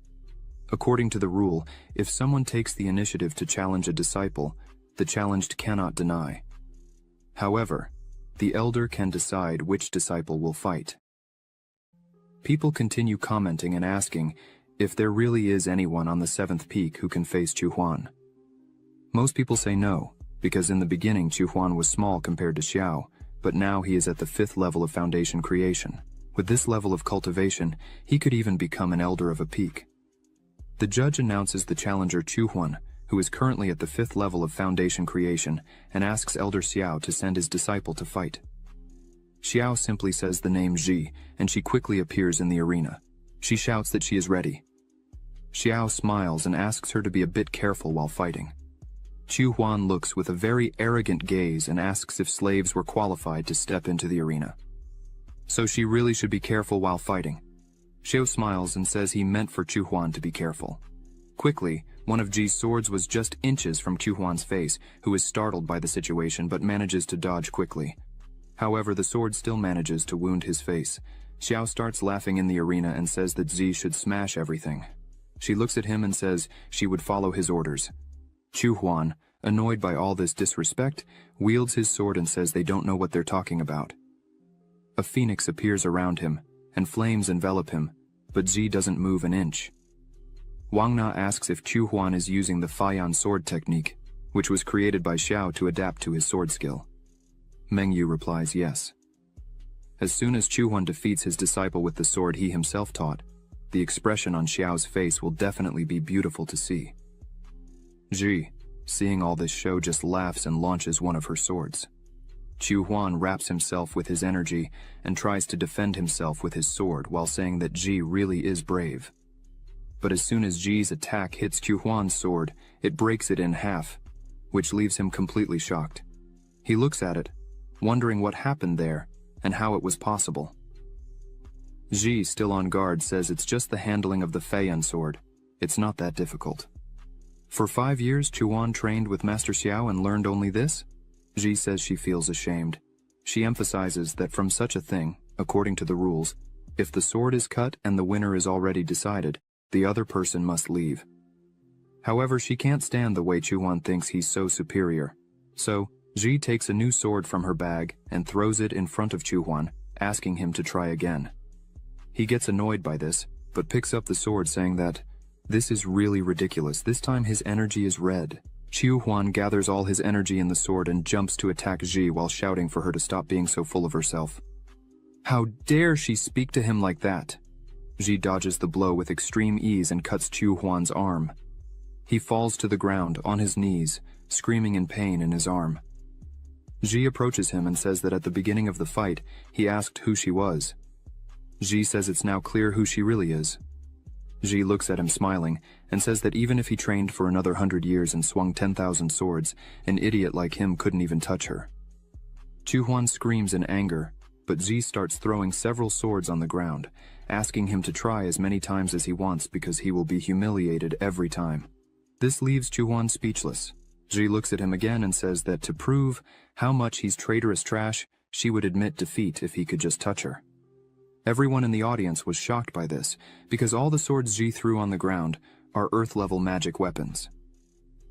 According to the rule, if someone takes the initiative to challenge a disciple, the challenged cannot deny. However, the elder can decide which disciple will fight. People continue commenting and asking if there really is anyone on the 7th peak who can face Chu Huan. Most people say no, because in the beginning Chu Huan was small compared to Xiao, but now he is at the 5th level of foundation creation. With this level of cultivation, he could even become an elder of a peak. The judge announces the challenger Chu Huan, who is currently at the 5th level of foundation creation, and asks Elder Xiao to send his disciple to fight. Xiao simply says the name Ji, and she quickly appears in the arena. She shouts that she is ready. Xiao smiles and asks her to be a bit careful while fighting. Chu Huan looks with a very arrogant gaze and asks if slaves were qualified to step into the arena. So she really should be careful while fighting. Xiao smiles and says he meant for Chu Huan to be careful. Quickly, one of Ji's swords was just inches from Chu Huan's face, who is startled by the situation but manages to dodge quickly. However, the sword still manages to wound his face. Xiao starts laughing in the arena and says that Zi should smash everything. She looks at him and says she would follow his orders. Chu Huan, annoyed by all this disrespect, wields his sword and says they don't know what they're talking about. A phoenix appears around him, and flames envelop him, but Zi doesn't move an inch. Wang Na asks if Chu Huan is using the Faiyan sword technique, which was created by Xiao to adapt to his sword skill. Meng Yu replies yes. As soon as Chu Huan defeats his disciple with the sword he himself taught, the expression on Xiao's face will definitely be beautiful to see. Ji, seeing all this show, just laughs and launches one of her swords. Chu Huan wraps himself with his energy and tries to defend himself with his sword while saying that Ji really is brave. But as soon as Ji's attack hits Chu Huan's sword, it breaks it in half, which leaves him completely shocked. He looks at it, wondering what happened there and how it was possible. Ji, still on guard, says it's just the handling of the Feiyan sword. It's not that difficult. For 5 years, Chu Huan trained with Master Xiao and learned only this? Ji says she feels ashamed. She emphasizes that from such a thing, according to the rules, if the sword is cut and the winner is already decided, the other person must leave. However, she can't stand the way Chu Huan thinks he's so superior. So, Ji takes a new sword from her bag and throws it in front of Chu Huan, asking him to try again. He gets annoyed by this, but picks up the sword saying that, "This is really ridiculous. This time his energy is red." Chu Huan gathers all his energy in the sword and jumps to attack Ji while shouting for her to stop being so full of herself. How dare she speak to him like that? Ji dodges the blow with extreme ease and cuts Chu Huan's arm. He falls to the ground on his knees, screaming in pain in his arm. Ji approaches him and says that at the beginning of the fight, he asked who she was. Ji says it's now clear who she really is. Ji looks at him smiling and says that even if he trained for another 100 years and swung 10,000 swords, an idiot like him couldn't even touch her. Chu Huan screams in anger, but Ji starts throwing several swords on the ground, asking him to try as many times as he wants because he will be humiliated every time. This leaves Chu Huan speechless. Ji looks at him again and says that to prove how much he's traitorous trash, she would admit defeat if he could just touch her. Everyone in the audience was shocked by this, because all the swords Ji threw on the ground are Earth-level magic weapons.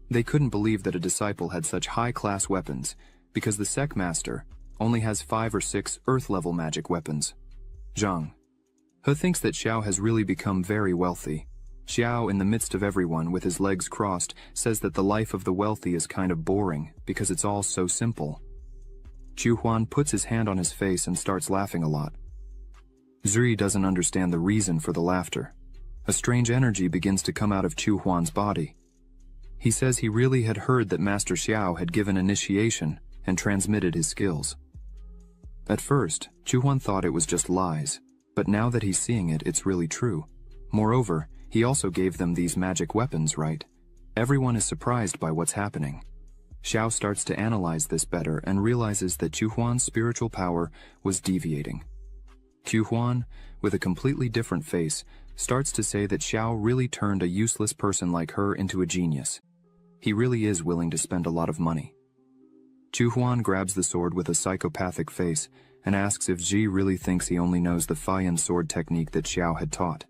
They couldn't believe that a disciple had such high-class weapons, because the Sect Master only has 5 or 6 Earth-level magic weapons. Zhang He thinks that Xiao has really become very wealthy. Xiao, in the midst of everyone with his legs crossed, says that the life of the wealthy is kind of boring, because it's all so simple. Chu Huan puts his hand on his face and starts laughing a lot. Zuri doesn't understand the reason for the laughter. A strange energy begins to come out of Chu Huan's body. He says he really had heard that Master Xiao had given initiation and transmitted his skills. At first, Chu Huan thought it was just lies, but now that he's seeing it, it's really true. Moreover, he also gave them these magic weapons, right? Everyone is surprised by what's happening. Xiao starts to analyze this better and realizes that Chu Huan's spiritual power was deviating. Chu Huan, with a completely different face, starts to say that Xiao really turned a useless person like her into a genius. He really is willing to spend a lot of money. Chu Huan grabs the sword with a psychopathic face and asks if Ji really thinks he only knows the Feiyan sword technique that Xiao had taught.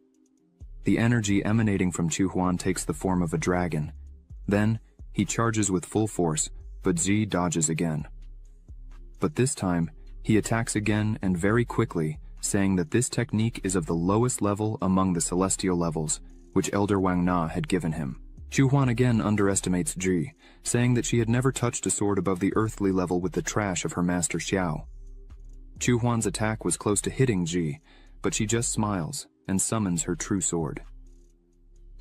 The energy emanating from Chu Huan takes the form of a dragon. Then, he charges with full force, but Ji dodges again. But this time, he attacks again and very quickly, saying that this technique is of the lowest level among the celestial levels, which Elder Wang Na had given him. Chu Huan again underestimates Ji, saying that she had never touched a sword above the earthly level with the trash of her master Xiao. Chu Huan's attack was close to hitting Ji, but she just smiles and summons her true sword.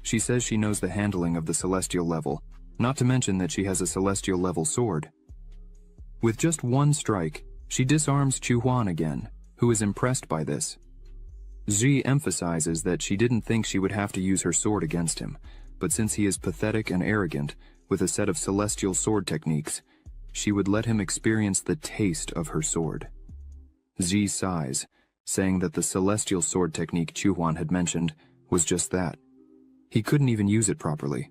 She says she knows the handling of the celestial level, not to mention that she has a celestial level sword. With just one strike, she disarms Chu Huan again, who is impressed by this. Ji emphasizes that she didn't think she would have to use her sword against him, but since he is pathetic and arrogant, with a set of celestial sword techniques, she would let him experience the taste of her sword. Ji sighs, saying that the celestial sword technique Chu Huan had mentioned was just that. He couldn't even use it properly.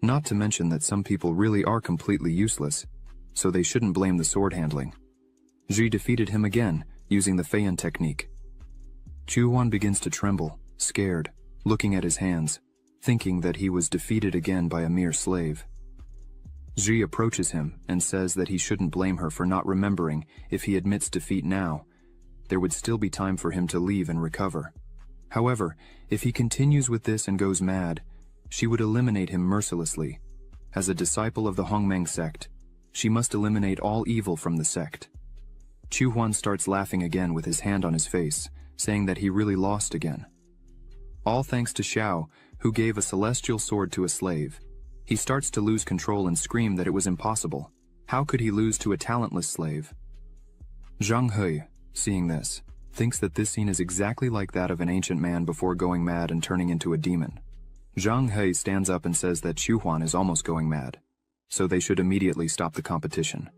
Not to mention that some people really are completely useless, so they shouldn't blame the sword handling. Ji defeated him again, using the Feiyan technique. Chu Huan begins to tremble, scared, looking at his hands, thinking that he was defeated again by a mere slave. Ji approaches him and says that he shouldn't blame her for not remembering. If he admits defeat now, there would still be time for him to leave and recover. However, if he continues with this and goes mad, she would eliminate him mercilessly. As a disciple of the Hongmeng sect, she must eliminate all evil from the sect. Chu Huan starts laughing again with his hand on his face, saying that he really lost again. All thanks to Xiao, who gave a celestial sword to a slave. He starts to lose control and scream that it was impossible. How could he lose to a talentless slave? Zhang Hui, seeing this, thinks that this scene is exactly like that of an ancient man before going mad and turning into a demon. Zhang Hui stands up and says that Chu Huan is almost going mad, so they should immediately stop the competition.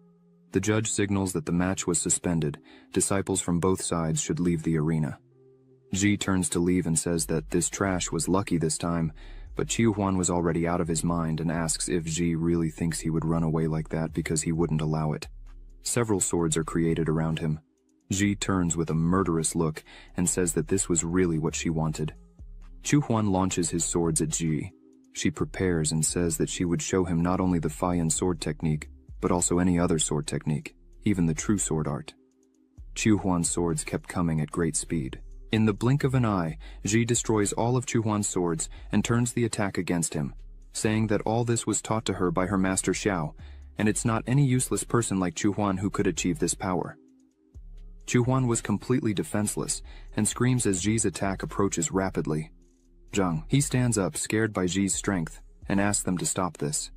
The judge signals that the match was suspended. Disciples from both sides should leave the arena. Ji turns to leave and says that this trash was lucky this time, but Chu Huan was already out of his mind and asks if Ji really thinks he would run away like that because he wouldn't allow it. Several swords are created around him. Ji turns with a murderous look and says that this was really what she wanted. Chu Huan launches his swords at Ji. She prepares and says that she would show him not only the Feiyan sword technique, but also any other sword technique, even the true sword art. Chu Huan's swords kept coming at great speed. In the blink of an eye, Ji destroys all of Chu Huan's swords and turns the attack against him, saying that all this was taught to her by her master Xiao, and it's not any useless person like Chu Huan who could achieve this power. Chu Huan was completely defenseless and screams as Ji's attack approaches rapidly. Zhang, he stands up, scared by Ji's strength, and asks them to stop this.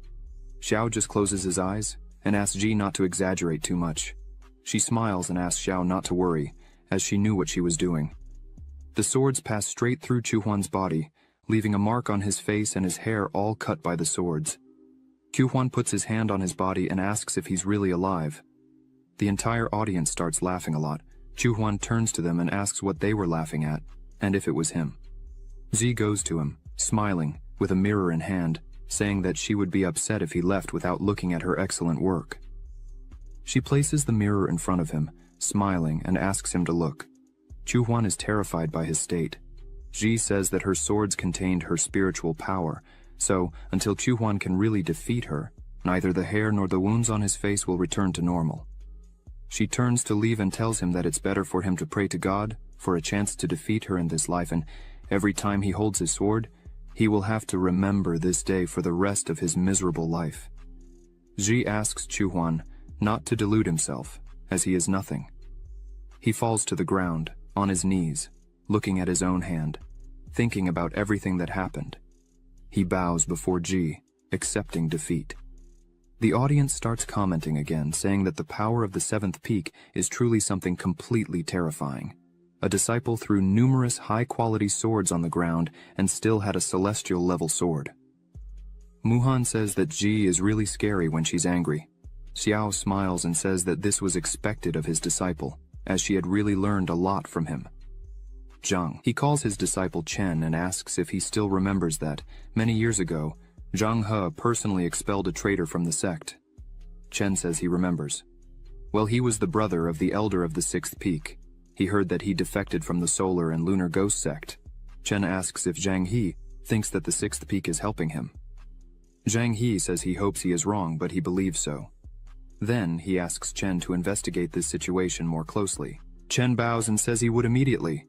Xiao just closes his eyes and asks Ji not to exaggerate too much. She smiles and asks Xiao not to worry, as she knew what she was doing. The swords pass straight through Chu Huan's body, leaving a mark on his face and his hair all cut by the swords. Chu Huan puts his hand on his body and asks if he's really alive. The entire audience starts laughing a lot. Chu Huan turns to them and asks what they were laughing at, and if it was him. Ji goes to him, smiling, with a mirror in hand, saying that she would be upset if he left without looking at her excellent work. She places the mirror in front of him, smiling, and asks him to look. Chu Huan is terrified by his state. Ji says that her swords contained her spiritual power, so until Chu Huan can really defeat her, neither the hair nor the wounds on his face will return to normal. She turns to leave and tells him that it's better for him to pray to God for a chance to defeat her in this life, and every time he holds his sword, he will have to remember this day for the rest of his miserable life. Ji asks Chu Huan not to delude himself, as he is nothing. He falls to the ground, on his knees, looking at his own hand, thinking about everything that happened. He bows before Ji, accepting defeat. The audience starts commenting again, saying that the power of the seventh peak is truly something completely terrifying. A disciple threw numerous high-quality swords on the ground and still had a celestial-level sword. Muhan says that Ji is really scary when she's angry. Xiao smiles and says that this was expected of his disciple, as she had really learned a lot from him. Zhang, he calls his disciple Chen and asks if he still remembers that, many years ago, Zhang He personally expelled a traitor from the sect. Chen says he remembers. Well, he was the brother of the elder of the 6th peak. He heard that he defected from the solar and lunar ghost sect. Chen asks if Zhang He thinks that the 6th peak is helping him. Zhang He says he hopes he is wrong, but he believes so. Then he asks Chen to investigate this situation more closely. Chen bows and says he would immediately.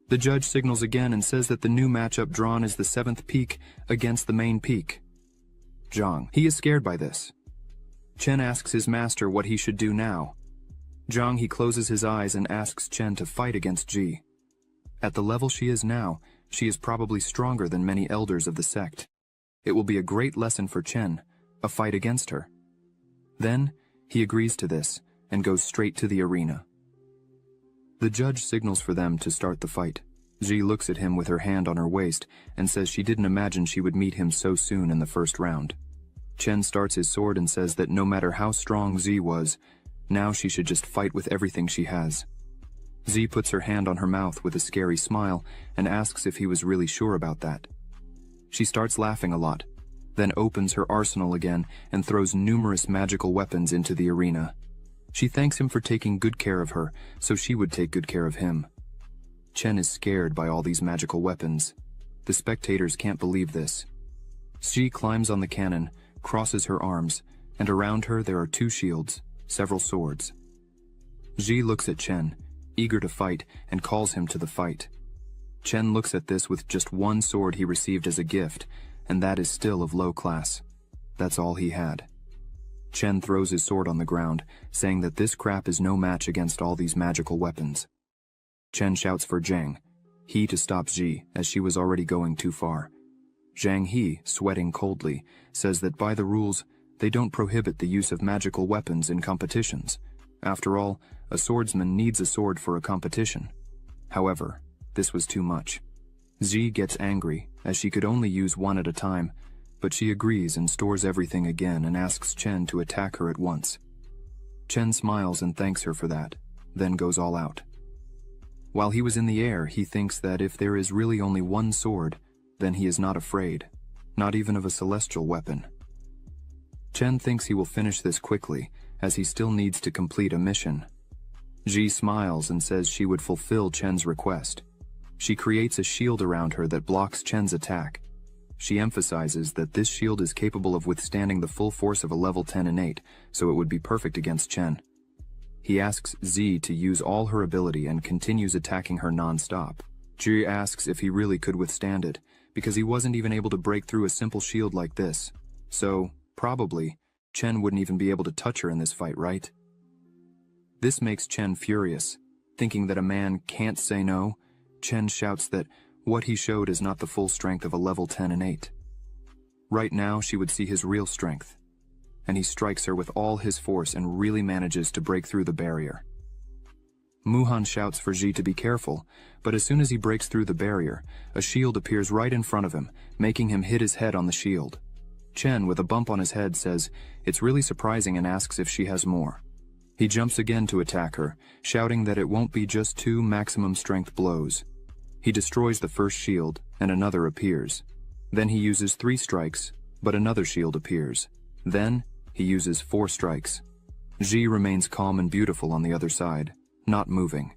The judge signals again and says that the new matchup drawn is the 7th peak against the main peak. Zhang He is scared by this. Chen asks his master what he should do now. Zhang He closes his eyes and asks Chen to fight against Ji. At the level she is now, she is probably stronger than many elders of the sect. It will be a great lesson for Chen, a fight against her. Then, he agrees to this and goes straight to the arena. The judge signals for them to start the fight. Ji looks at him with her hand on her waist and says she didn't imagine she would meet him so soon in the first round. Chen starts his sword and says that no matter how strong Ji was, now she should just fight with everything she has. Ji puts her hand on her mouth with a scary smile and asks if he was really sure about that. She starts laughing a lot, then opens her arsenal again and throws numerous magical weapons into the arena. She thanks him for taking good care of her, so she would take good care of him. Chen is scared by all these magical weapons. The spectators can't believe this. Ji climbs on the cannon, crosses her arms, and around her there are 2 shields, several swords. Ji looks at Chen, eager to fight, and calls him to the fight. Chen looks at this with just 1 sword he received as a gift, and that is still of low class. That's all he had. Chen throws his sword on the ground, saying that this crap is no match against all these magical weapons. Chen shouts for Zhang He to stop Ji, as she was already going too far. Zhang He, sweating coldly, says that by the rules, they don't prohibit the use of magical weapons in competitions. After all, a swordsman needs a sword for a competition. However, this was too much. Ji gets angry, as she could only use 1 at a time, but she agrees and stores everything again and asks Chen to attack her at once. Chen smiles and thanks her for that, then goes all out. While he was in the air, he thinks that if there is really only 1 sword, then he is not afraid, not even of a celestial weapon. Chen thinks he will finish this quickly, as he still needs to complete a mission. Ji smiles and says she would fulfill Chen's request. She creates a shield around her that blocks Chen's attack. She emphasizes that this shield is capable of withstanding the full force of a level 10 innate, so it would be perfect against Chen. He asks Ji to use all her ability and continues attacking her non-stop. Ji asks if he really could withstand it, because he wasn't even able to break through a simple shield like this. So, probably, Chen wouldn't even be able to touch her in this fight, right? This makes Chen furious. Thinking that a man can't say no, Chen shouts that what he showed is not the full strength of a level 10 innate. Right now, she would see his real strength. And he strikes her with all his force and really manages to break through the barrier. Muhan shouts for Ji to be careful, but as soon as he breaks through the barrier, a shield appears right in front of him, making him hit his head on the shield. Chen, with a bump on his head, says it's really surprising and asks if she has more. He jumps again to attack her, shouting that it won't be just 2 maximum strength blows. He destroys the first shield, and another appears. Then he uses 3 strikes, but another shield appears. Then, he uses 4 strikes. Ji remains calm and beautiful on the other side, not moving.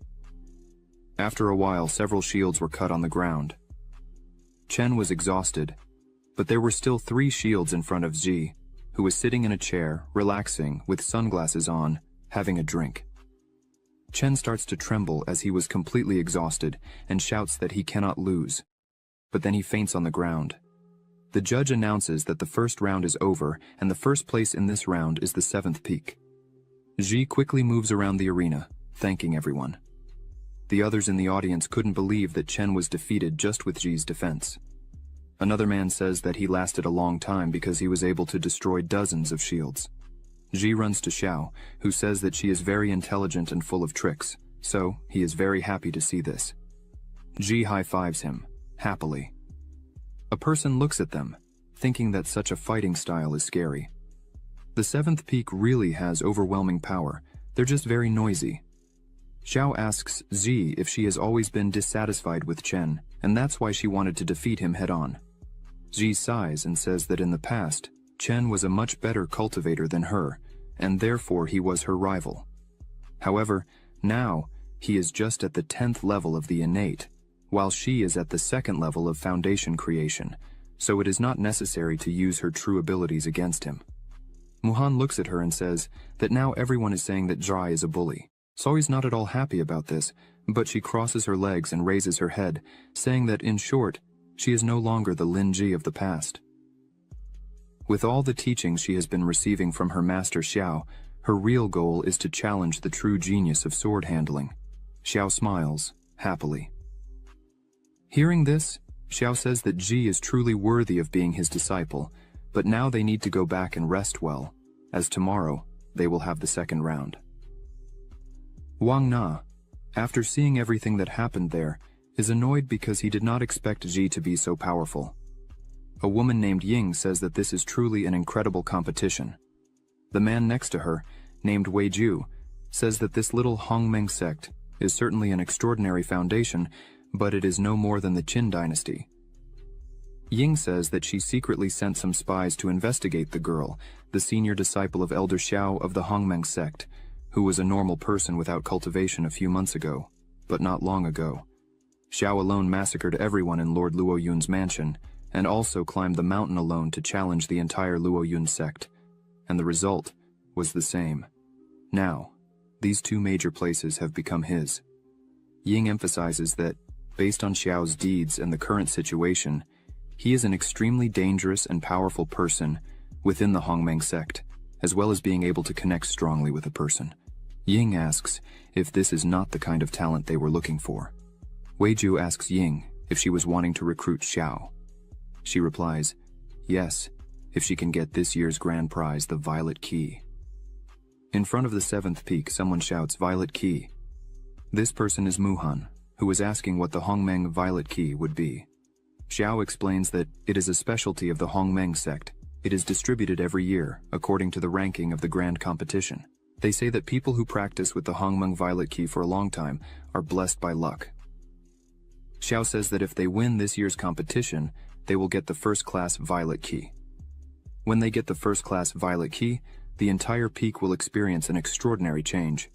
After a while, several shields were cut on the ground. Chen was exhausted, but there were still 3 shields in front of Ji, who was sitting in a chair, relaxing, with sunglasses on, having a drink. Chen starts to tremble as he was completely exhausted and shouts that he cannot lose. But then he faints on the ground. The judge announces that the first round is over and the first place in this round is the 7th peak. Ji quickly moves around the arena, thanking everyone. The others in the audience couldn't believe that Chen was defeated just with Ji's defense. Another man says that he lasted a long time because he was able to destroy dozens of shields. Ji runs to Xiao, who says that she is very intelligent and full of tricks, so he is very happy to see this. Ji high-fives him, happily. A person looks at them, thinking that such a fighting style is scary. The 7th peak really has overwhelming power, they're just very noisy. Xiao asks Ji if she has always been dissatisfied with Chen, and that's why she wanted to defeat him head-on. Ji sighs and says that in the past, Chen was a much better cultivator than her, and therefore he was her rival. However, now, he is just at the 10th level of the innate, while she is at the 2nd level of foundation creation, so it is not necessary to use her true abilities against him. Muhan looks at her and says that now everyone is saying that Zhai is a bully. Soi's not at all happy about this, but she crosses her legs and raises her head, saying that, in short, she is no longer the Lin Ji of the past. With all the teachings she has been receiving from her master Xiao, her real goal is to challenge the true genius of sword handling. Xiao smiles, happily. Hearing this, Xiao says that Ji is truly worthy of being his disciple, but now they need to go back and rest well, as tomorrow they will have the 2nd round. Wang Na, after seeing everything that happened there, is annoyed because he did not expect Ji to be so powerful. A woman named Ying says that this is truly an incredible competition. The man next to her, named Wei Ju, says that this little Hongmeng sect is certainly an extraordinary foundation, but it is no more than the Qin dynasty. Ying says that she secretly sent some spies to investigate the girl, the senior disciple of Elder Xiao of the Hongmeng sect, who was a normal person without cultivation a few months ago, but not long ago. Xiao alone massacred everyone in Lord Luo Yun's mansion, and also climbed the mountain alone to challenge the entire Luo Yun sect, and the result was the same. Now, these 2 major places have become his. Ying emphasizes that, based on Xiao's deeds and the current situation, he is an extremely dangerous and powerful person within the Hongmeng sect, as well as being able to connect strongly with a person. Ying asks if this is not the kind of talent they were looking for. Weiju asks Ying if she was wanting to recruit Xiao. She replies, yes, if she can get this year's grand prize, the Violet Key. In front of the 7th peak, someone shouts, Violet Key. This person is Muhan, who was asking what the Hongmeng Violet Key would be. Xiao explains that it is a specialty of the Hongmeng sect. It is distributed every year, according to the ranking of the grand competition. They say that people who practice with the Hongmeng Violet Key for a long time are blessed by luck. Xiao says that if they win this year's competition, they will get the first-class Violet Key. When they get the first-class Violet Key, the entire peak will experience an extraordinary change.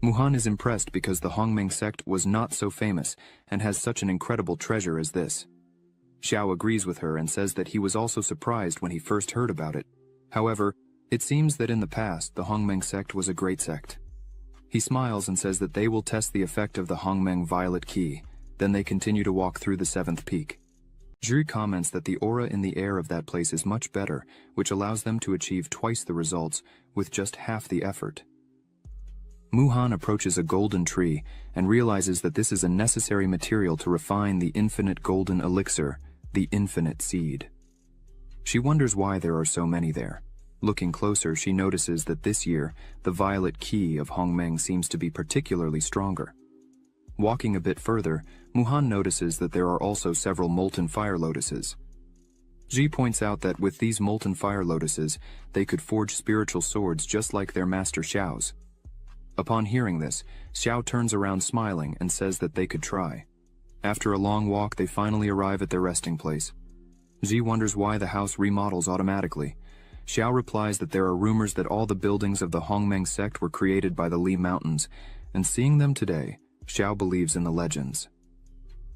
Muhan is impressed because the Hongmeng sect was not so famous and has such an incredible treasure as this. Xiao agrees with her and says that he was also surprised when he first heard about it. However, it seems that in the past the Hongmeng sect was a great sect. He smiles and says that they will test the effect of the Hongmeng Violet Key, then they continue to walk through the 7th peak. Zhi comments that the aura in the air of that place is much better, which allows them to achieve twice the results with just half the effort. Muhan approaches a golden tree and realizes that this is a necessary material to refine the infinite golden elixir, the infinite seed. She wonders why there are so many there. Looking closer, she notices that this year, the Violet Key of Hongmeng seems to be particularly stronger. Walking a bit further, Muhan notices that there are also several molten fire lotuses. Ji points out that with these molten fire lotuses, they could forge spiritual swords just like their master Xiao's. Upon hearing this, Xiao turns around smiling and says that they could try. After a long walk, they finally arrive at their resting place. Ji wonders why the house remodels automatically. Xiao replies that there are rumors that all the buildings of the Hongmeng sect were created by the Li Mountains, and seeing them today, Xiao believes in the legends.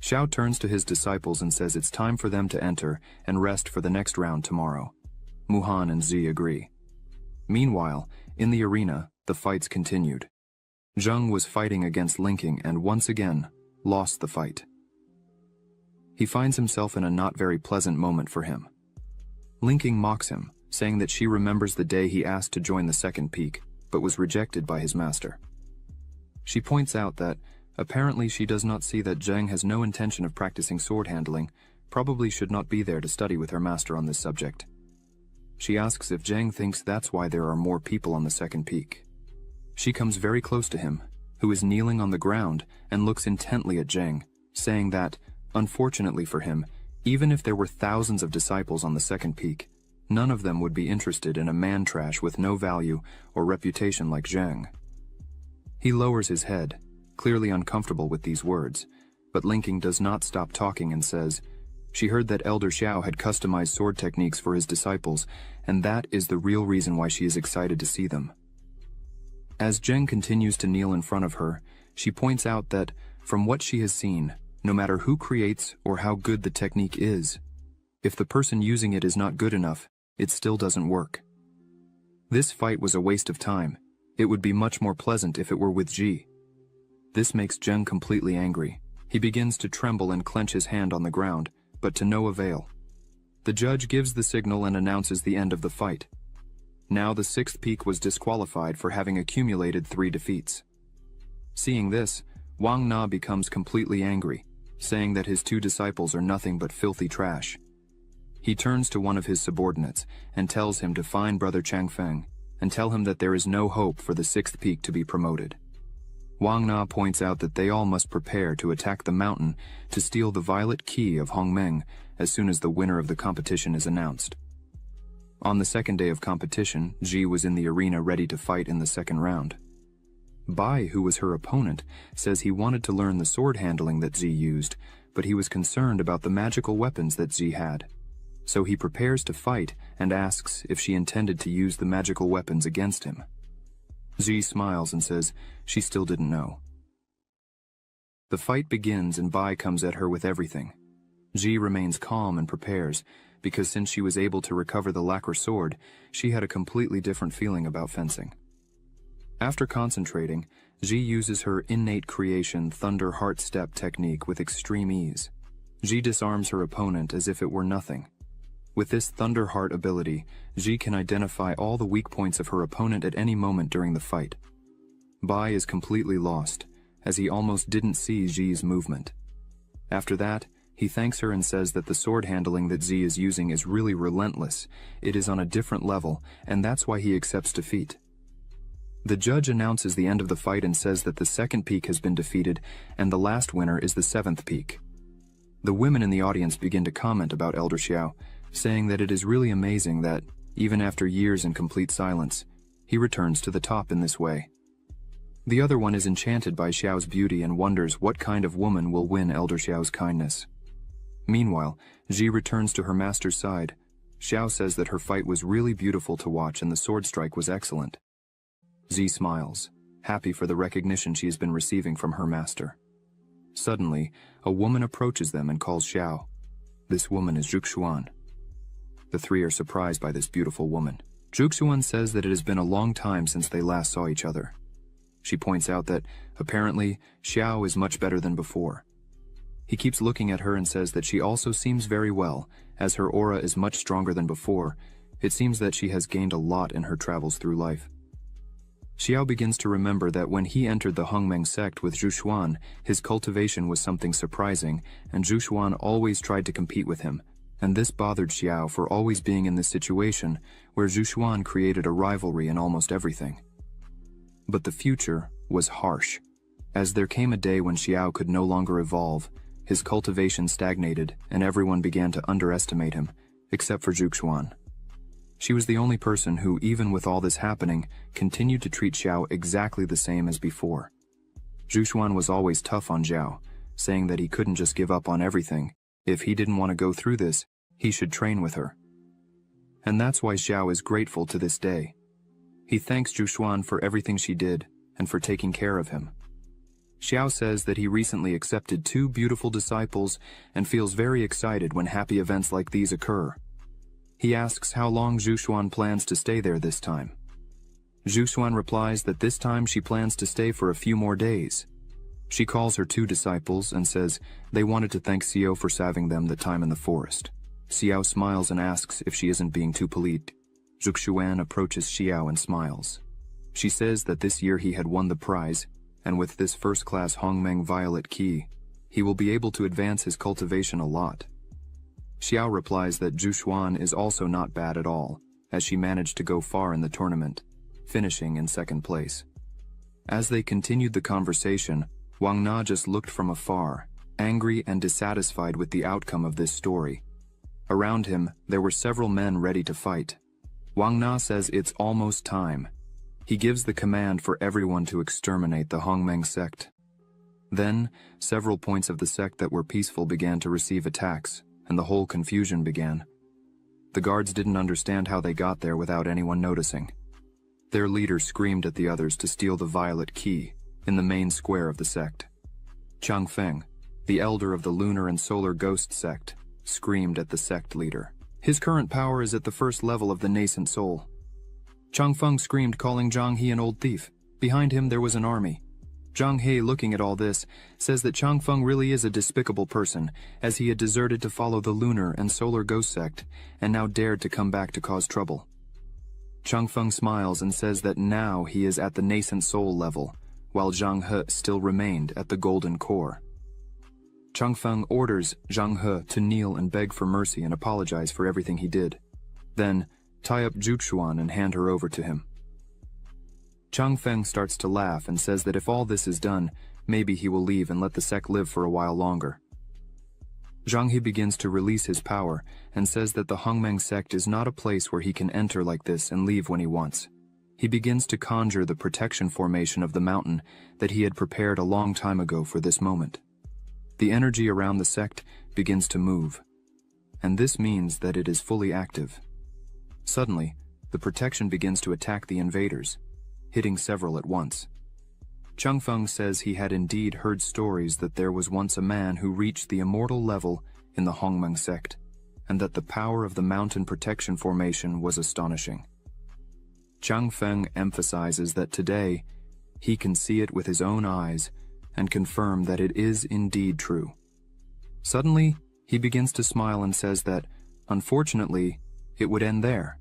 Xiao turns to his disciples and says it's time for them to enter and rest for the next round tomorrow. Muhan and Zi agree. Meanwhile, in the arena, the fights continued. Zheng was fighting against Linking and once again lost the fight. He finds himself in a not very pleasant moment for him. Linking mocks him, saying that she remembers the day he asked to join the 2nd peak, but was rejected by his master. She points out that apparently she does not see that Zheng has no intention of practicing sword handling, probably should not be there to study with her master on this subject. She asks if Zheng thinks that's why there are more people on the 2nd peak. She comes very close to him, who is kneeling on the ground and looks intently at Zheng, saying that, unfortunately for him, even if there were thousands of disciples on the 2nd peak, none of them would be interested in a man-trash with no value or reputation like Zheng. He lowers his head, clearly uncomfortable with these words, but Linking does not stop talking and says, she heard that Elder Xiao had customized sword techniques for his disciples, and that is the real reason why she is excited to see them. As Zheng continues to kneel in front of her, she points out that, from what she has seen, no matter who creates or how good the technique is, if the person using it is not good enough, it still doesn't work. This fight was a waste of time. It would be much more pleasant if it were with Ji. This makes Zheng completely angry. He begins to tremble and clench his hand on the ground, but to no avail. The judge gives the signal and announces the end of the fight. Now the sixth peak was disqualified for having accumulated 3 defeats. Seeing this, Wang Na becomes completely angry, saying that his 2 disciples are nothing but filthy trash. He turns to one of his subordinates and tells him to find Brother Changfeng and tell him that there is no hope for the 6th peak to be promoted. Wang Na points out that they all must prepare to attack the mountain to steal the violet key of Hongmeng as soon as the winner of the competition is announced. On the 2nd day of competition, Ji was in the arena ready to fight in the 2nd round. Bai, who was her opponent, says he wanted to learn the sword handling that Ji used, but he was concerned about the magical weapons that Ji had. So he prepares to fight and asks if she intended to use the magical weapons against him. Ji smiles and says she still didn't know. The fight begins and Bai comes at her with everything. Ji remains calm and prepares, because since she was able to recover the lacquer sword, she had a completely different feeling about fencing. After concentrating, Ji uses her innate creation Thunder Heart Step technique with extreme ease. Ji disarms her opponent as if it were nothing. With this Thunder Heart ability, Ji can identify all the weak points of her opponent at any moment during the fight. Bai is completely lost, as he almost didn't see Ji's movement. After that, he thanks her and says that the sword handling that Ji is using is really relentless, it is on a different level, and that's why he accepts defeat. The judge announces the end of the fight and says that the 2nd peak has been defeated, and the last winner is the 7th peak. The women in the audience begin to comment about Elder Xiao, saying that it is really amazing that, even after years in complete silence, he returns to the top in this way. The other one is enchanted by Xiao's beauty and wonders what kind of woman will win Elder Xiao's kindness. Meanwhile, Ji returns to her master's side. Xiao says that her fight was really beautiful to watch and the sword strike was excellent. Ji smiles, happy for the recognition she has been receiving from her master. Suddenly, a woman approaches them and calls Xiao. This woman is Zhuxuan. The 3 are surprised by this beautiful woman. Zhuxuan says that it has been a long time since they last saw each other. She points out that, apparently, Xiao is much better than before. He keeps looking at her and says that she also seems very well, as her aura is much stronger than before. It seems that she has gained a lot in her travels through life. Xiao begins to remember that when he entered the Hongmeng sect with Zhuxuan, his cultivation was something surprising, and Zhuxuan always tried to compete with him, and this bothered Xiao for always being in this situation, where Zhuxuan created a rivalry in almost everything. But the future was harsh, as there came a day when Xiao could no longer evolve, his cultivation stagnated, and everyone began to underestimate him, except for Zhuxuan. She was the only person who, even with all this happening, continued to treat Xiao exactly the same as before. Zhuxuan was always tough on Xiao, saying that he couldn't just give up on everything. If he didn't want to go through this, he should train with her. And that's why Xiao is grateful to this day. He thanks Zhuxuan for everything she did, and for taking care of him. Xiao says that he recently accepted 2 beautiful disciples and feels very excited when happy events like these occur. He asks how long Zhuxuan plans to stay there this time. Zhuxuan replies that this time she plans to stay for a few more days. She calls her 2 disciples and says they wanted to thank Xiao for saving them the time in the forest. Xiao smiles and asks if she isn't being too polite. Zhuxuan approaches Xiao and smiles. She says that this year he had won the prize, and with this first-class Hongmeng violet key, he will be able to advance his cultivation a lot. Xiao replies that Zhuxuan is also not bad at all, as she managed to go far in the tournament, finishing in 2nd place. As they continued the conversation, Wang Na just looked from afar, angry and dissatisfied with the outcome of this story. Around him, there were several men ready to fight. Wang Na says it's almost time. He gives the command for everyone to exterminate the Hongmeng sect. Then, several points of the sect that were peaceful began to receive attacks, and the whole confusion began. The guards didn't understand how they got there without anyone noticing. Their leader screamed at the others to steal the violet key in the main square of the sect. Chang Feng, the elder of the lunar and solar ghost sect, screamed at the sect leader. His current power is at the first level of the nascent soul. Chang Feng screamed, calling Zhang He an old thief. Behind him there was an army. Zhang He, looking at all this, says that Chang Feng really is a despicable person, as he had deserted to follow the lunar and solar ghost sect, and now dared to come back to cause trouble. Chang Feng smiles and says that now he is at the nascent soul level, while Zhang He still remained at the golden core. Chang Feng orders Zhang He to kneel and beg for mercy and apologize for everything he did. Then, tie up Zhuxuan and hand her over to him. Chang Feng starts to laugh and says that if all this is done, maybe he will leave and let the sect live for a while longer. Zhang He begins to release his power and says that the Hongmeng sect is not a place where he can enter like this and leave when he wants. He begins to conjure the protection formation of the mountain that he had prepared a long time ago for this moment. The energy around the sect begins to move, and this means that it is fully active. Suddenly, the protection begins to attack the invaders, hitting several at once. Chang Feng says he had indeed heard stories that there was once a man who reached the immortal level in the Hongmeng sect, and that the power of the mountain protection formation was astonishing. Chang Feng emphasizes that today, he can see it with his own eyes and confirm that it is indeed true. Suddenly, he begins to smile and says that, unfortunately, it would end there.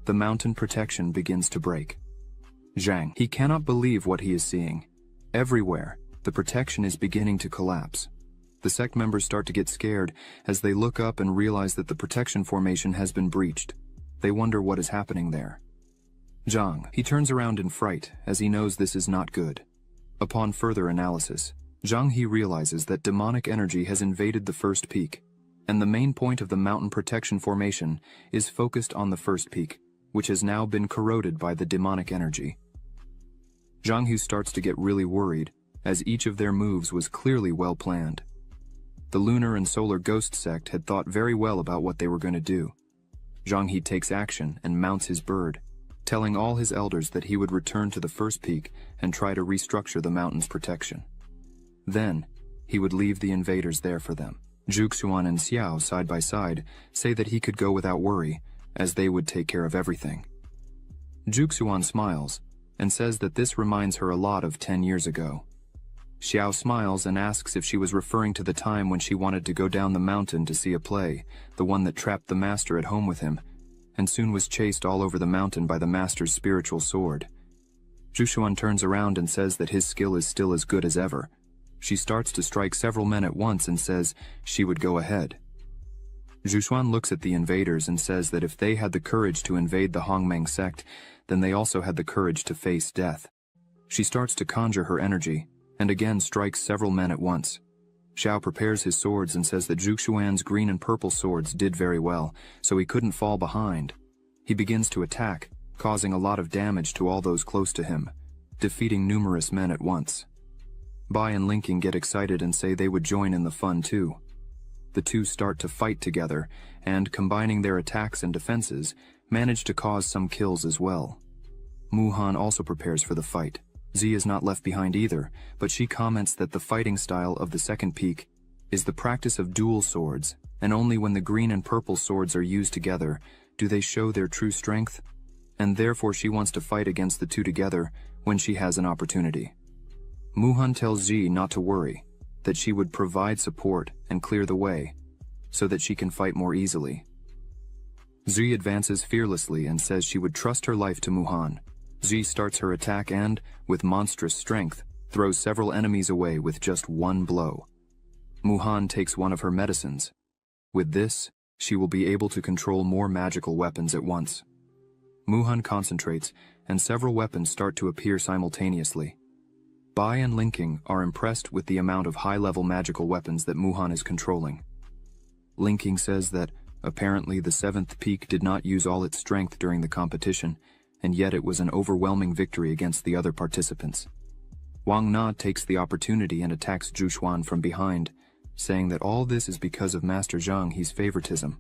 The mountain protection begins to break. Zhang, he cannot believe what he is seeing. Everywhere, the protection is beginning to collapse. The sect members start to get scared as they look up and realize that the protection formation has been breached. They wonder what is happening there. Zhang, he turns around in fright as he knows this is not good. Upon further analysis, Zhang He realizes that demonic energy has invaded the first peak, and the main point of the mountain protection formation is focused on the first peak, which has now been corroded by the demonic energy. Zhang He starts to get really worried, as each of their moves was clearly well planned. The lunar and solar ghost sect had thought very well about what they were going to do. Zhang He takes action and mounts his bird, telling all his elders that he would return to the first peak and try to restructure the mountain's protection. Then, he would leave the invaders there for them. Zhuxuan and Xiao, side by side, say that he could go without worry, as they would take care of everything. Zhuxuan smiles, and says that this reminds her a lot of 10 years ago. Xiao smiles and asks if she was referring to the time when she wanted to go down the mountain to see a play, the one that trapped the master at home with him, and soon was chased all over the mountain by the master's spiritual sword. Zhuxuan turns around and says that his skill is still as good as ever. She starts to strike several men at once and says she would go ahead. Zhuxuan looks at the invaders and says that if they had the courage to invade the Hongmeng sect, then they also had the courage to face death. She starts to conjure her energy, and again strikes several men at once. Xiao prepares his swords and says that Zhuxuan's green and purple swords did very well, so he couldn't fall behind. He begins to attack, causing a lot of damage to all those close to him, defeating numerous men at once. Bai and Linking get excited and say they would join in the fun too. The two start to fight together, and, combining their attacks and defenses, manage to cause some kills as well. Muhan also prepares for the fight. Z is not left behind either, but she comments that the fighting style of the second peak is the practice of dual swords, and only when the green and purple swords are used together do they show their true strength, and therefore she wants to fight against the two together when she has an opportunity. Muhan tells Z not to worry, that she would provide support and clear the way, so that she can fight more easily. Z advances fearlessly and says she would trust her life to Muhan. Z starts her attack and, with monstrous strength, throws several enemies away with just one blow. Muhan takes one of her medicines. With this, she will be able to control more magical weapons at once. Muhan concentrates, and several weapons start to appear simultaneously. Bai and Linking are impressed with the amount of high-level magical weapons that Muhan is controlling. Linking says that, apparently the seventh peak did not use all its strength during the competition, and yet it was an overwhelming victory against the other participants. Wang Na takes the opportunity and attacks Zhuxuan from behind, saying that all this is because of Master Zhang He's favoritism.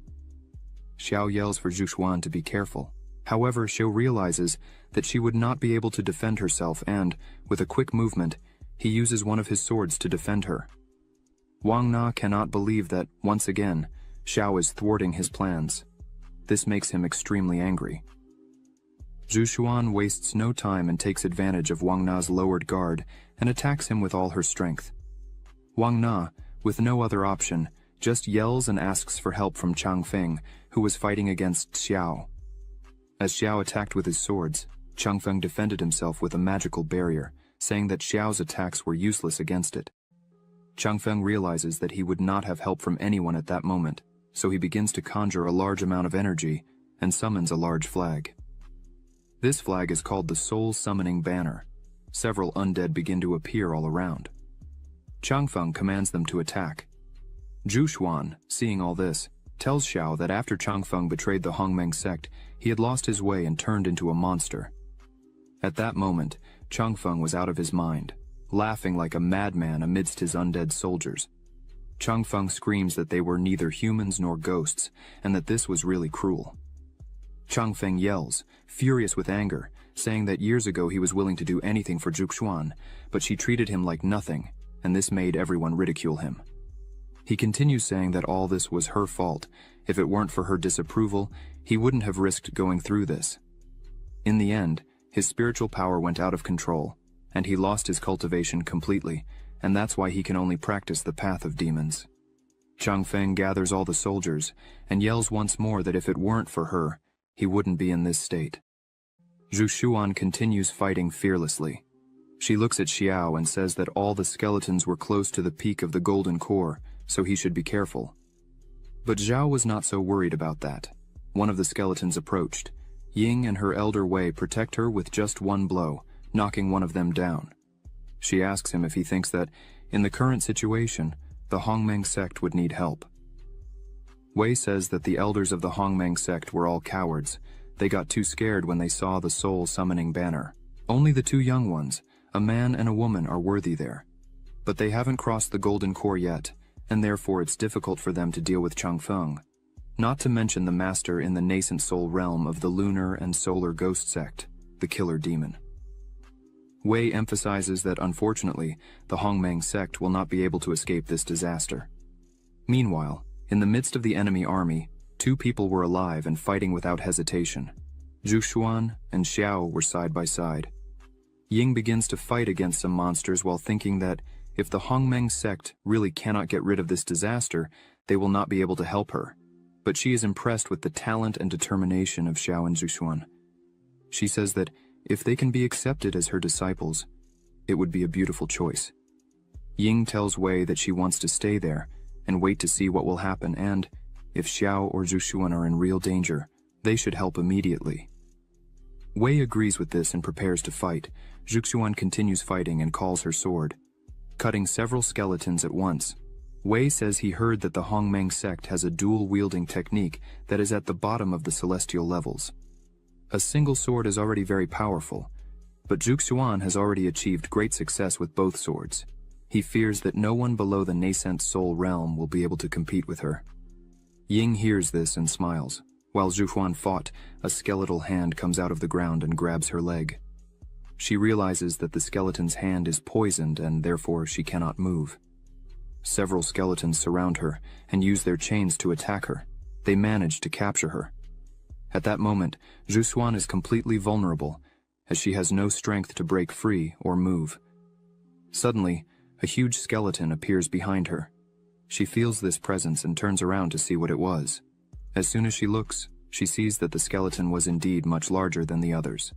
Xiao yells for Zhuxuan to be careful, However, Xiao realizes that she would not be able to defend herself and, with a quick movement, he uses one of his swords to defend her. Wang Na cannot believe that, once again, Xiao is thwarting his plans. This makes him extremely angry. Zhu Xuan wastes no time and takes advantage of Wang Na's lowered guard and attacks him with all her strength. Wang Na, with no other option, just yells and asks for help from Chang Feng, who was fighting against Xiao. As Xiao attacked with his swords, Chang Feng defended himself with a magical barrier, saying that Xiao's attacks were useless against it. Chang Feng realizes that he would not have help from anyone at that moment, so he begins to conjure a large amount of energy and summons a large flag. This flag is called the Soul Summoning Banner. Several undead begin to appear all around. Chang Feng commands them to attack. Zhu Xuan, seeing all this, tells Xiao that after Chang Feng betrayed the Hongmeng sect, he had lost his way and turned into a monster. At that moment, Chang Feng was out of his mind, laughing like a madman amidst his undead soldiers. Chang Feng screams that they were neither humans nor ghosts, and that this was really cruel. Chang Feng yells, furious with anger, saying that years ago he was willing to do anything for Zhu Xuan, but she treated him like nothing, and this made everyone ridicule him. He continues saying that all this was her fault. If it weren't for her disapproval, he wouldn't have risked going through this. In the end, his spiritual power went out of control, and he lost his cultivation completely, and that's why he can only practice the path of demons. Chang Feng gathers all the soldiers, and yells once more that if it weren't for her, he wouldn't be in this state. Zhu Xuan continues fighting fearlessly. She looks at Xiao and says that all the skeletons were close to the peak of the golden core, so he should be careful. But Zhao was not so worried about that. One of the skeletons approached. Ying and her elder Wei protect her with just one blow, knocking one of them down. She asks him if he thinks that, in the current situation, the Hongmeng sect would need help. Wei says that the elders of the Hongmeng sect were all cowards. They got too scared when they saw the soul summoning banner. Only the two young ones, a man and a woman, are worthy there. But they haven't crossed the golden core yet, and therefore it's difficult for them to deal with Chang Feng, not to mention the master in the nascent soul realm of the lunar and solar ghost sect, the killer demon. Wei emphasizes that unfortunately, the Hongmeng sect will not be able to escape this disaster. Meanwhile, in the midst of the enemy army, two people were alive and fighting without hesitation. Zhu Xuan and Xiao were side by side. Ying begins to fight against some monsters while thinking that if the Hongmeng sect really cannot get rid of this disaster, they will not be able to help her. But she is impressed with the talent and determination of Xiao and Zhu Xuan. She says that if they can be accepted as her disciples, it would be a beautiful choice. Ying tells Wei that she wants to stay there and wait to see what will happen, and if Xiao or Zhu Xuan are in real danger, they should help immediately. Wei agrees with this and prepares to fight. Zhu Xuan continues fighting and calls her sword, cutting several skeletons at once. Wei says he heard that the Hongmeng sect has a dual-wielding technique that is at the bottom of the celestial levels. A single sword is already very powerful, but Zhu Xuan has already achieved great success with both swords. He fears that no one below the nascent soul realm will be able to compete with her. Ying hears this and smiles. While Zhu Xuan fought, a skeletal hand comes out of the ground and grabs her leg. She realizes that the skeleton's hand is poisoned and therefore she cannot move. Several skeletons surround her and use their chains to attack her. They manage to capture her. At that moment, Zhu Xuan is completely vulnerable, as she has no strength to break free or move. Suddenly, a huge skeleton appears behind her. She feels this presence and turns around to see what it was. As soon as she looks, she sees that the skeleton was indeed much larger than the others.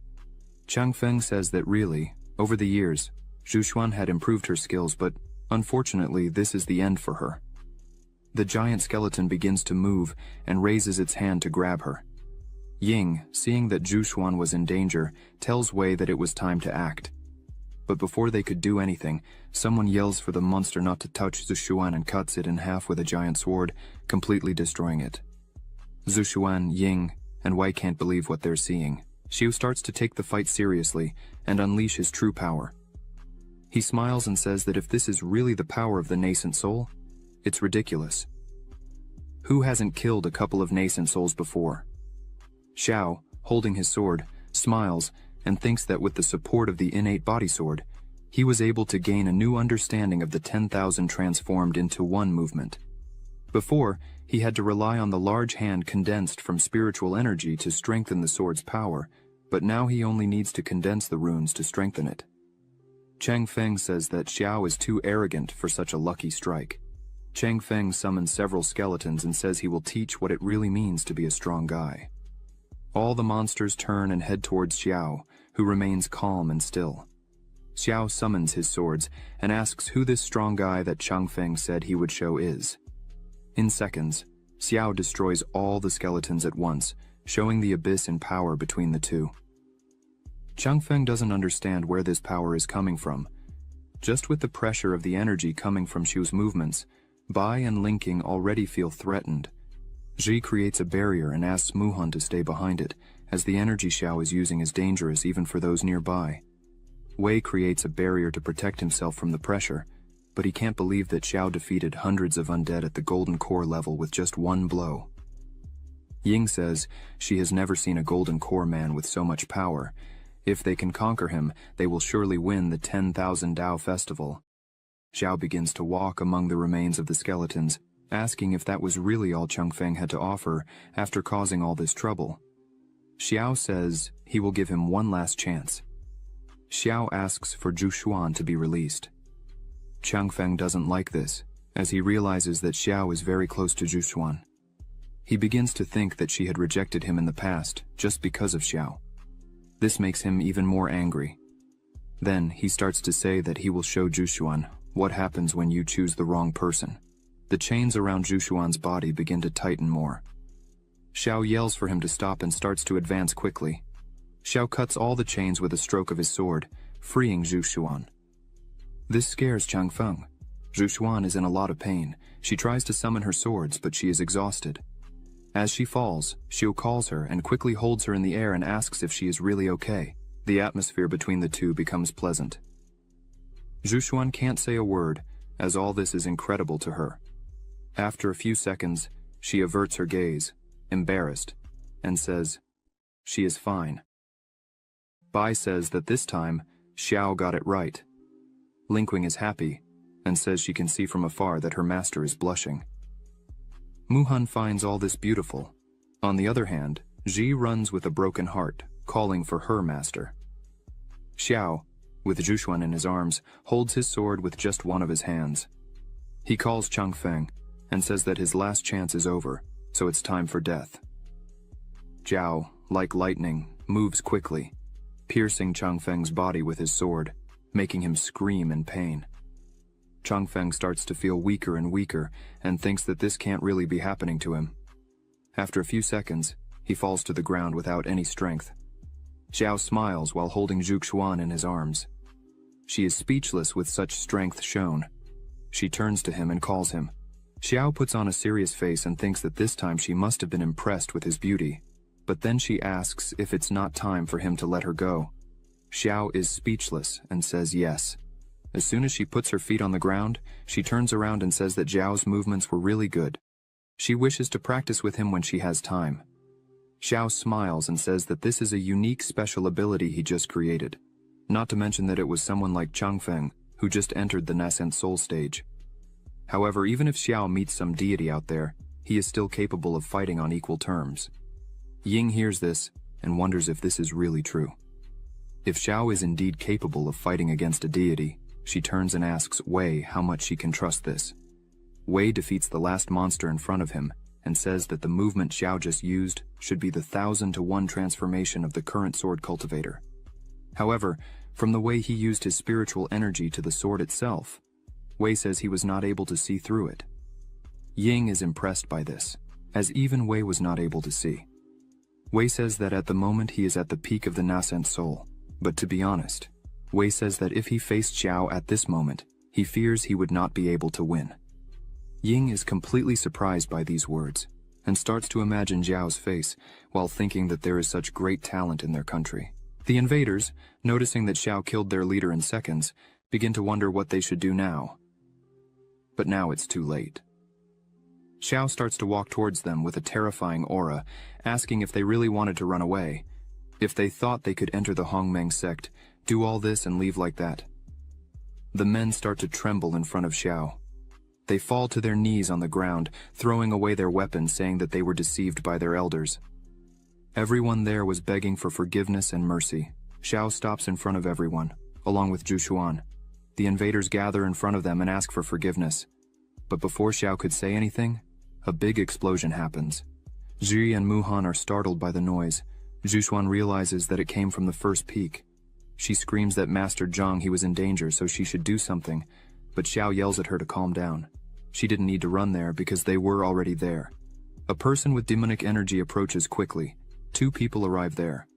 Chang Feng says that really, over the years, Zhu Xuan had improved her skills, but unfortunately this is the end for her. The giant skeleton begins to move and raises its hand to grab her. Ying, seeing that Zhu Xuan was in danger, tells Wei that it was time to act. But before they could do anything, someone yells for the monster not to touch Zhu Xuan and cuts it in half with a giant sword, completely destroying it. Zhu Xuan, Ying, and Wei can't believe what they're seeing. Xiu starts to take the fight seriously and unleash his true power. He smiles and says that if this is really the power of the nascent soul, it's ridiculous. Who hasn't killed a couple of nascent souls before? Xiao, holding his sword, smiles, and thinks that with the support of the innate body sword, he was able to gain a new understanding of the 10,000 transformed into one movement. Before, he had to rely on the large hand condensed from spiritual energy to strengthen the sword's power, but now he only needs to condense the runes to strengthen it. Chang Feng says that Xiao is too arrogant for such a lucky strike. Chang Feng summons several skeletons and says he will teach what it really means to be a strong guy. All the monsters turn and head towards Xiao, who remains calm and still. Xiao summons his swords and asks who this strong guy that Chang Feng said he would show is. In seconds, Xiao destroys all the skeletons at once, showing the abyss in power between the two. Chang Feng doesn't understand where this power is coming from. Just with the pressure of the energy coming from Xiu's movements, Bai and Linking already feel threatened. Ji creates a barrier and asks Muhan to stay behind it, as the energy Xiao is using is dangerous even for those nearby. Wei creates a barrier to protect himself from the pressure, but he can't believe that Xiao defeated hundreds of undead at the golden core level with just one blow. Ying says she has never seen a golden core man with so much power. If they can conquer him, they will surely win the 10,000 Dao festival. Xiao begins to walk among the remains of the skeletons, asking if that was really all Chang Feng had to offer after causing all this trouble. Xiao says he will give him one last chance. Xiao asks for Zhu Xuan to be released. Chang Feng doesn't like this, as he realizes that Xiao is very close to Zhu Xuan. He begins to think that she had rejected him in the past just because of Xiao. This makes him even more angry. Then he starts to say that he will show Zhu Xuan what happens when you choose the wrong person. The chains around Zhu Xuan's body begin to tighten more. Xiao yells for him to stop and starts to advance quickly. Xiao cuts all the chains with a stroke of his sword, freeing Zhu Xuan. This scares Chang Feng. Zhu Xuan is in a lot of pain. She tries to summon her swords, but she is exhausted. As she falls, Xiu calls her and quickly holds her in the air and asks if she is really okay. The atmosphere between the two becomes pleasant. Zhu Xuan can't say a word, as all this is incredible to her. After a few seconds, she averts her gaze, embarrassed, and says, "She is fine." Bai says that this time, Xiao got it right. Linkwing is happy, and says she can see from afar that her master is blushing. Muhan finds all this beautiful. On the other hand, Ji runs with a broken heart, calling for her master. Xiao, with Zhu Xuan in his arms, holds his sword with just one of his hands. He calls Chang Feng, and says that his last chance is over, so it's time for death. Zhao, like lightning, moves quickly, piercing Chang Feng's body with his sword, making him scream in pain. Chang Feng starts to feel weaker and weaker and thinks that this can't really be happening to him. After a few seconds, he falls to the ground without any strength. Xiao smiles while holding Zhu Xuan in his arms. She is speechless with such strength shown. She turns to him and calls him. Xiao puts on a serious face and thinks that this time she must have been impressed with his beauty, but then she asks if it's not time for him to let her go. Xiao is speechless and says yes. As soon as she puts her feet on the ground, she turns around and says that Zhao's movements were really good. She wishes to practice with him when she has time. Xiao smiles and says that this is a unique special ability he just created, not to mention that it was someone like Chang Feng who just entered the nascent soul stage. However, even if Xiao meets some deity out there, he is still capable of fighting on equal terms. Ying hears this and wonders if this is really true. If Xiao is indeed capable of fighting against a deity, she turns and asks Wei how much she can trust this. Wei defeats the last monster in front of him and says that the movement Xiao just used should be the 1,000-to-1 transformation of the current sword cultivator. However, from the way he used his spiritual energy to the sword itself, Wei says he was not able to see through it. Ying is impressed by this, as even Wei was not able to see. Wei says that at the moment he is at the peak of the nascent soul, but to be honest, Wei says that if he faced Xiao at this moment, he fears he would not be able to win. Ying is completely surprised by these words, and starts to imagine Zhao's face while thinking that there is such great talent in their country. The invaders, noticing that Xiao killed their leader in seconds, begin to wonder what they should do now. But now it's too late. Xiao starts to walk towards them with a terrifying aura, asking if they really wanted to run away, If they thought they could enter the Hongmeng sect, do all this and leave like that. The men start to tremble in front of Xiao. They fall to their knees on the ground, throwing away their weapons, saying that they were deceived by their elders. Everyone there was begging for forgiveness and mercy. Xiao stops in front of everyone, along with Zhu Xuan. The invaders gather in front of them and ask for forgiveness. But before Xiao could say anything, a big explosion happens. Zhi and Muhan are startled by the noise. Zhu Xuan realizes that it came from the first peak. She screams that Master Zhang he was in danger, so she should do something, but Xiao yells at her to calm down. She didn't need to run there because they were already there. A person with demonic energy approaches quickly. 2 people arrive there.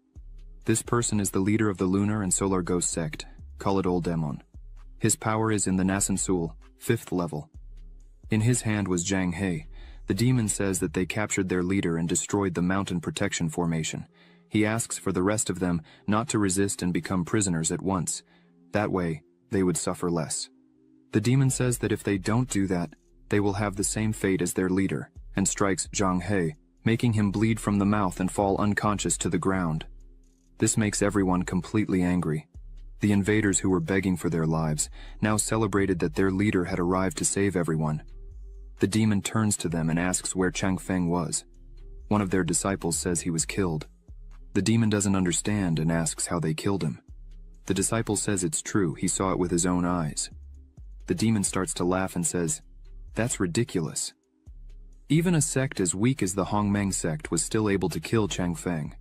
This person is the leader of the Lunar and Solar Ghost Sect, call it Old Demon. His power is in the Nasan Sul, 5th level. In his hand was Zhang He. The demon says that they captured their leader and destroyed the mountain protection formation. He asks for the rest of them not to resist and become prisoners at once. That way, they would suffer less. The demon says that if they don't do that, they will have the same fate as their leader, and strikes Zhang He, making him bleed from the mouth and fall unconscious to the ground. This makes everyone completely angry. The invaders who were begging for their lives now celebrated that their leader had arrived to save everyone. The demon turns to them and asks where Chang Feng was. One of their disciples says he was killed. The demon doesn't understand and asks how they killed him. The disciple says it's true, he saw it with his own eyes. The demon starts to laugh and says, "That's ridiculous." Even a sect as weak as the Hongmeng sect was still able to kill Chang Feng.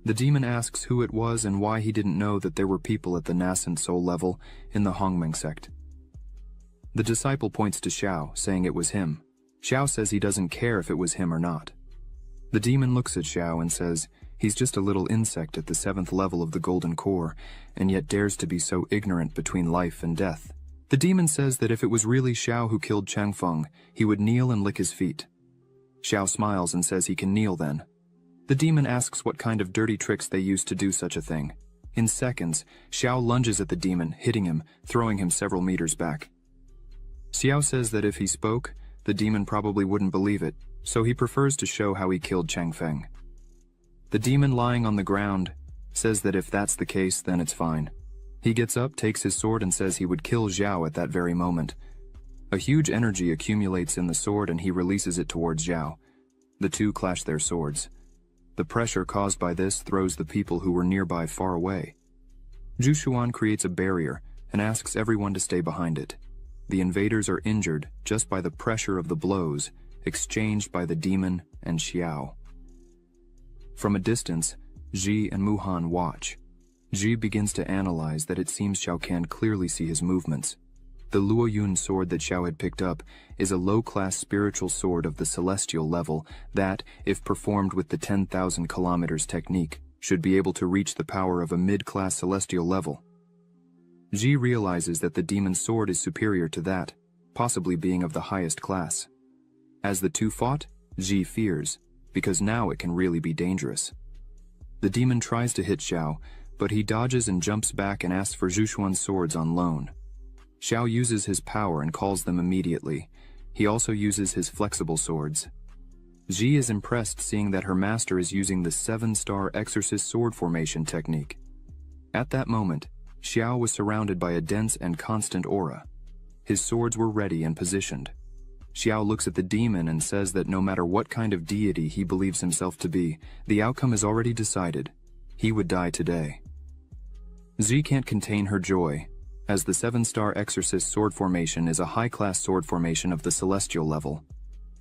The demon asks who it was and why he didn't know that there were people at the Nascent Soul level in the Hongmeng sect. The disciple points to Xiao, saying it was him. Xiao says he doesn't care if it was him or not. The demon looks at Xiao and says, he's just a little insect at the 7th level of the Golden Core, and yet dares to be so ignorant between life and death. The demon says that if it was really Xiao who killed Chang Feng, he would kneel and lick his feet. Xiao smiles and says he can kneel then. The demon asks what kind of dirty tricks they used to do such a thing. In seconds, Xiao lunges at the demon, hitting him, throwing him several meters back. Xiao says that if he spoke, the demon probably wouldn't believe it, so he prefers to show how he killed Chang Feng. The demon lying on the ground says that if that's the case, then it's fine. He gets up, takes his sword, and says he would kill Zhao at that very moment. A huge energy accumulates in the sword and he releases it towards Zhao. The two clash their swords. The pressure caused by this throws the people who were nearby far away. Zhu Xuan creates a barrier and asks everyone to stay behind it. The invaders are injured just by the pressure of the blows exchanged by the demon and Xiao. From a distance, Ji and Muhan watch. Ji begins to analyze that it seems Xiao can clearly see his movements. The Lu Yun sword that Xiao had picked up is a low-class spiritual sword of the celestial level that, if performed with the 10,000 kilometers technique, should be able to reach the power of a mid-class celestial level. Ji realizes that the demon's sword is superior to that, possibly being of the highest class. As the two fought, Ji fears, because now it can really be dangerous. The demon tries to hit Xiao, but he dodges and jumps back and asks for Zhu Xuan's swords on loan. Xiao uses his power and calls them immediately. He also uses his flexible swords. Ji is impressed seeing that her master is using the 7-star exorcist sword formation technique. At that moment, Xiao was surrounded by a dense and constant aura. His swords were ready and positioned. Xiao looks at the demon and says that no matter what kind of deity he believes himself to be, the outcome is already decided. He would die today. Ji can't contain her joy, as the 7-star exorcist sword formation is a high-class sword formation of the celestial level.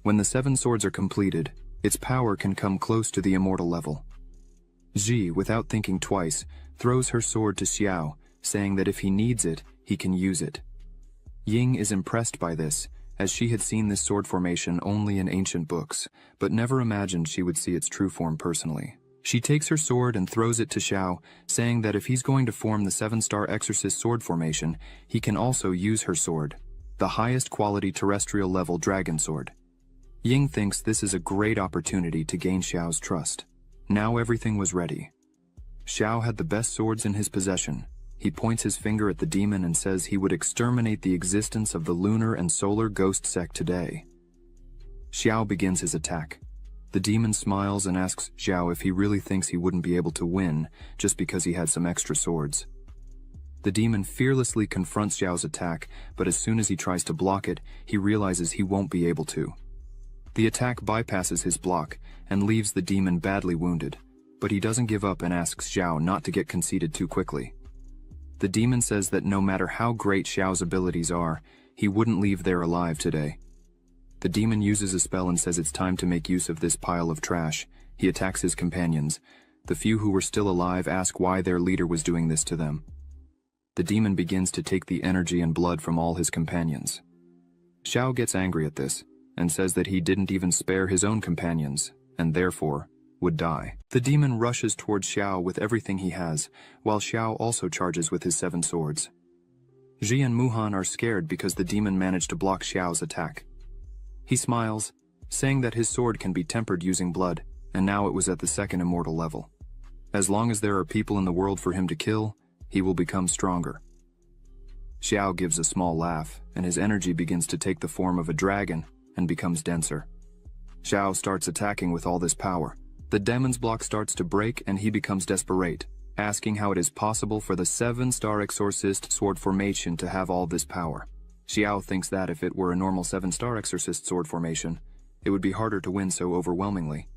When the 7 swords are completed, its power can come close to the immortal level. Ji, without thinking twice, throws her sword to Xiao, saying that if he needs it, he can use it. Ying is impressed by this, as she had seen this sword formation only in ancient books, but never imagined she would see its true form personally. She takes her sword and throws it to Xiao, saying that if he's going to form the 7-star exorcist sword formation, he can also use her sword, the highest quality terrestrial level dragon sword. Ying thinks this is a great opportunity to gain Xiao's trust. Now everything was ready. Xiao had the best swords in his possession. He points his finger at the demon and says he would exterminate the existence of the lunar and solar ghost sect today. Xiao begins his attack. The demon smiles and asks Xiao if he really thinks he wouldn't be able to win just because he had some extra swords. The demon fearlessly confronts Xiao's attack, but as soon as he tries to block it, he realizes he won't be able to. The attack bypasses his block and leaves the demon badly wounded, but he doesn't give up and asks Xiao not to get conceited too quickly. The demon says that no matter how great Xiao's abilities are, he wouldn't leave there alive today. The demon uses a spell and says it's time to make use of this pile of trash. He attacks his companions. The few who were still alive ask why their leader was doing this to them. The demon begins to take the energy and blood from all his companions. Xiao gets angry at this, and says that he didn't even spare his own companions, and therefore would die. The demon rushes towards Xiao with everything he has, while Xiao also charges with his 7 swords. Ji and Muhan are scared because the demon managed to block Xiao's attack. He smiles, saying that his sword can be tempered using blood, and now it was at the 2nd immortal level. As long as there are people in the world for him to kill, he will become stronger. Xiao gives a small laugh, and his energy begins to take the form of a dragon and becomes denser. Xiao starts attacking with all this power. The demon's block starts to break and he becomes desperate, asking how it is possible for the 7-star exorcist sword formation to have all this power. Xiao thinks that if it were a normal 7-star exorcist sword formation, it would be harder to win so overwhelmingly.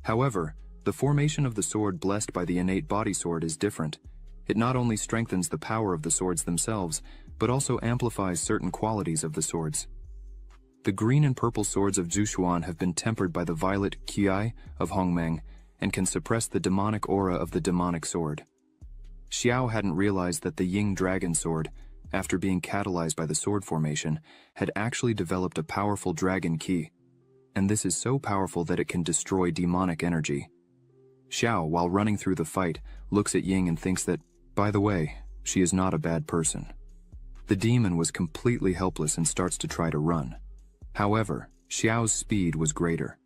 However, the formation of the sword blessed by the innate body sword is different. It not only strengthens the power of the swords themselves, but also amplifies certain qualities of the swords. The green and purple swords of Zhuxuan have been tempered by the violet Qi of Hongmeng and can suppress the demonic aura of the demonic sword. Xiao hadn't realized that the Ying dragon sword, after being catalyzed by the sword formation, had actually developed a powerful dragon Qi, and this is so powerful that it can destroy demonic energy. Xiao, while running through the fight, looks at Ying and thinks that, by the way, she is not a bad person. The demon was completely helpless and starts to try to run. However, Xiao's speed was greater.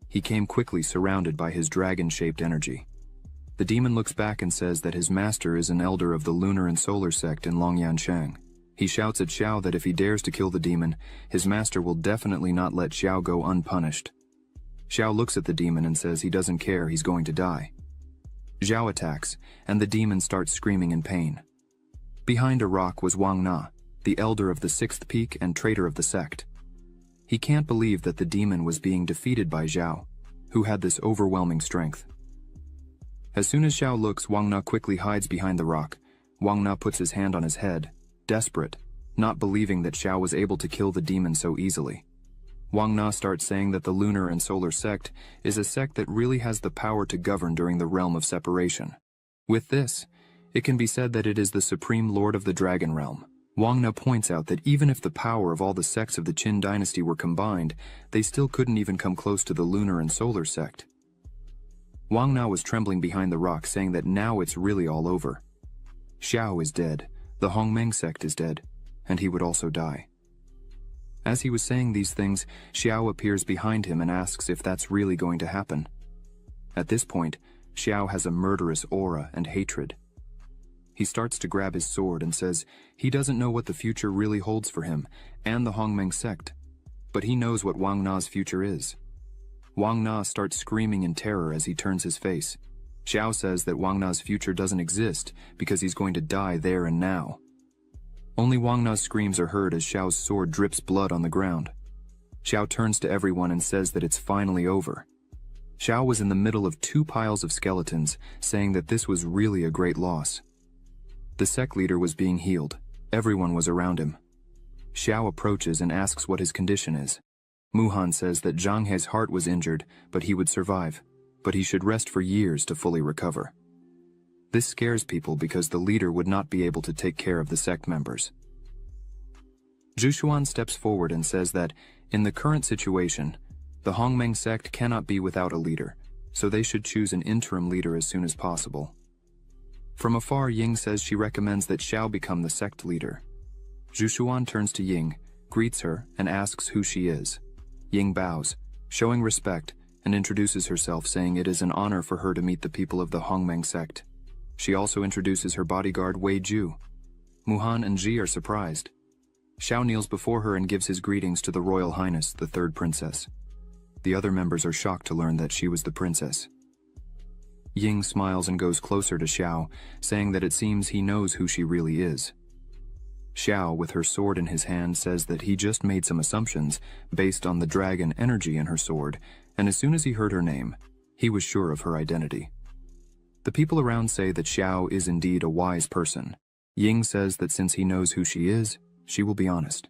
He came quickly surrounded by his dragon-shaped energy. The demon looks back and says that his master is an elder of the Lunar and Solar Sect in Longyanshang. He shouts at Xiao that if he dares to kill the demon, his master will definitely not let Xiao go unpunished. Xiao looks at the demon and says he doesn't care, he's going to die. Xiao attacks, and the demon starts screaming in pain. Behind a rock was Wang Na, the elder of the 6th peak and traitor of the sect. He can't believe that the demon was being defeated by Xiao, who had this overwhelming strength. As soon as Xiao looks, Wang Na quickly hides behind the rock. Wang Na puts his hand on his head, desperate, not believing that Xiao was able to kill the demon so easily. Wang Na starts saying that the Lunar and Solar Sect is a sect that really has the power to govern during the realm of separation. With this, it can be said that it is the supreme lord of the Dragon Realm. Wang Na points out that even if the power of all the sects of the Qin dynasty were combined, they still couldn't even come close to the Lunar and Solar Sect. Wang Na was trembling behind the rock, saying that now it's really all over. Xiao is dead, the Hongmeng sect is dead, and he would also die. As he was saying these things, Xiao appears behind him and asks if that's really going to happen. At this point, Xiao has a murderous aura and hatred. He starts to grab his sword and says he doesn't know what the future really holds for him and the Hongmeng sect, but he knows what Wang Na's future is. Wang Na starts screaming in terror as he turns his face. Xiao says that Wang Na's future doesn't exist because he's going to die there and now. Only Wang Na's screams are heard as Xiao's sword drips blood on the ground. Xiao turns to everyone and says that it's finally over. Xiao was in the middle of 2 piles of skeletons, saying that this was really a great loss. The sect leader was being healed. Everyone was around him. Xiao approaches and asks what his condition is. Muhan says that Zhang He's heart was injured, but he would survive, but he should rest for years to fully recover. This scares people because the leader would not be able to take care of the sect members. Zhuxuan steps forward and says that, in the current situation, the Hongmeng sect cannot be without a leader, so they should choose an interim leader as soon as possible. From afar, Ying says she recommends that Xiao become the sect leader. Zhuxuan turns to Ying, greets her, and asks who she is. Ying bows, showing respect, and introduces herself, saying it is an honor for her to meet the people of the Hongmeng sect. She also introduces her bodyguard Wei Ju. Muhan and Ji are surprised. Xiao kneels before her and gives his greetings to the Royal Highness, the 3rd princess. The other members are shocked to learn that she was the princess. Ying smiles and goes closer to Xiao, saying that it seems he knows who she really is. Xiao, with her sword in his hand, says that he just made some assumptions based on the dragon energy in her sword, and as soon as he heard her name, he was sure of her identity. The people around say that Xiao is indeed a wise person. Ying says that since he knows who she is, she will be honest.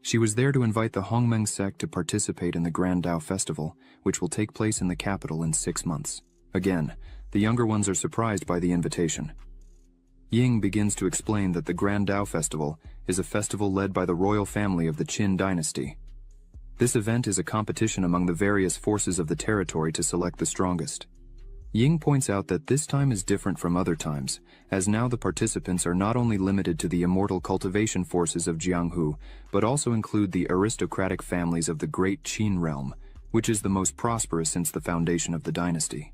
She was there to invite the Hongmeng sect to participate in the Grand Dao Festival, which will take place in the capital in 6 months. Again, the younger ones are surprised by the invitation. Ying begins to explain that the Grand Dao Festival is a festival led by the royal family of the Qin dynasty. This event is a competition among the various forces of the territory to select the strongest. Ying points out that this time is different from other times, as now the participants are not only limited to the immortal cultivation forces of Jianghu, but also include the aristocratic families of the Great Qin realm, which is the most prosperous since the foundation of the dynasty.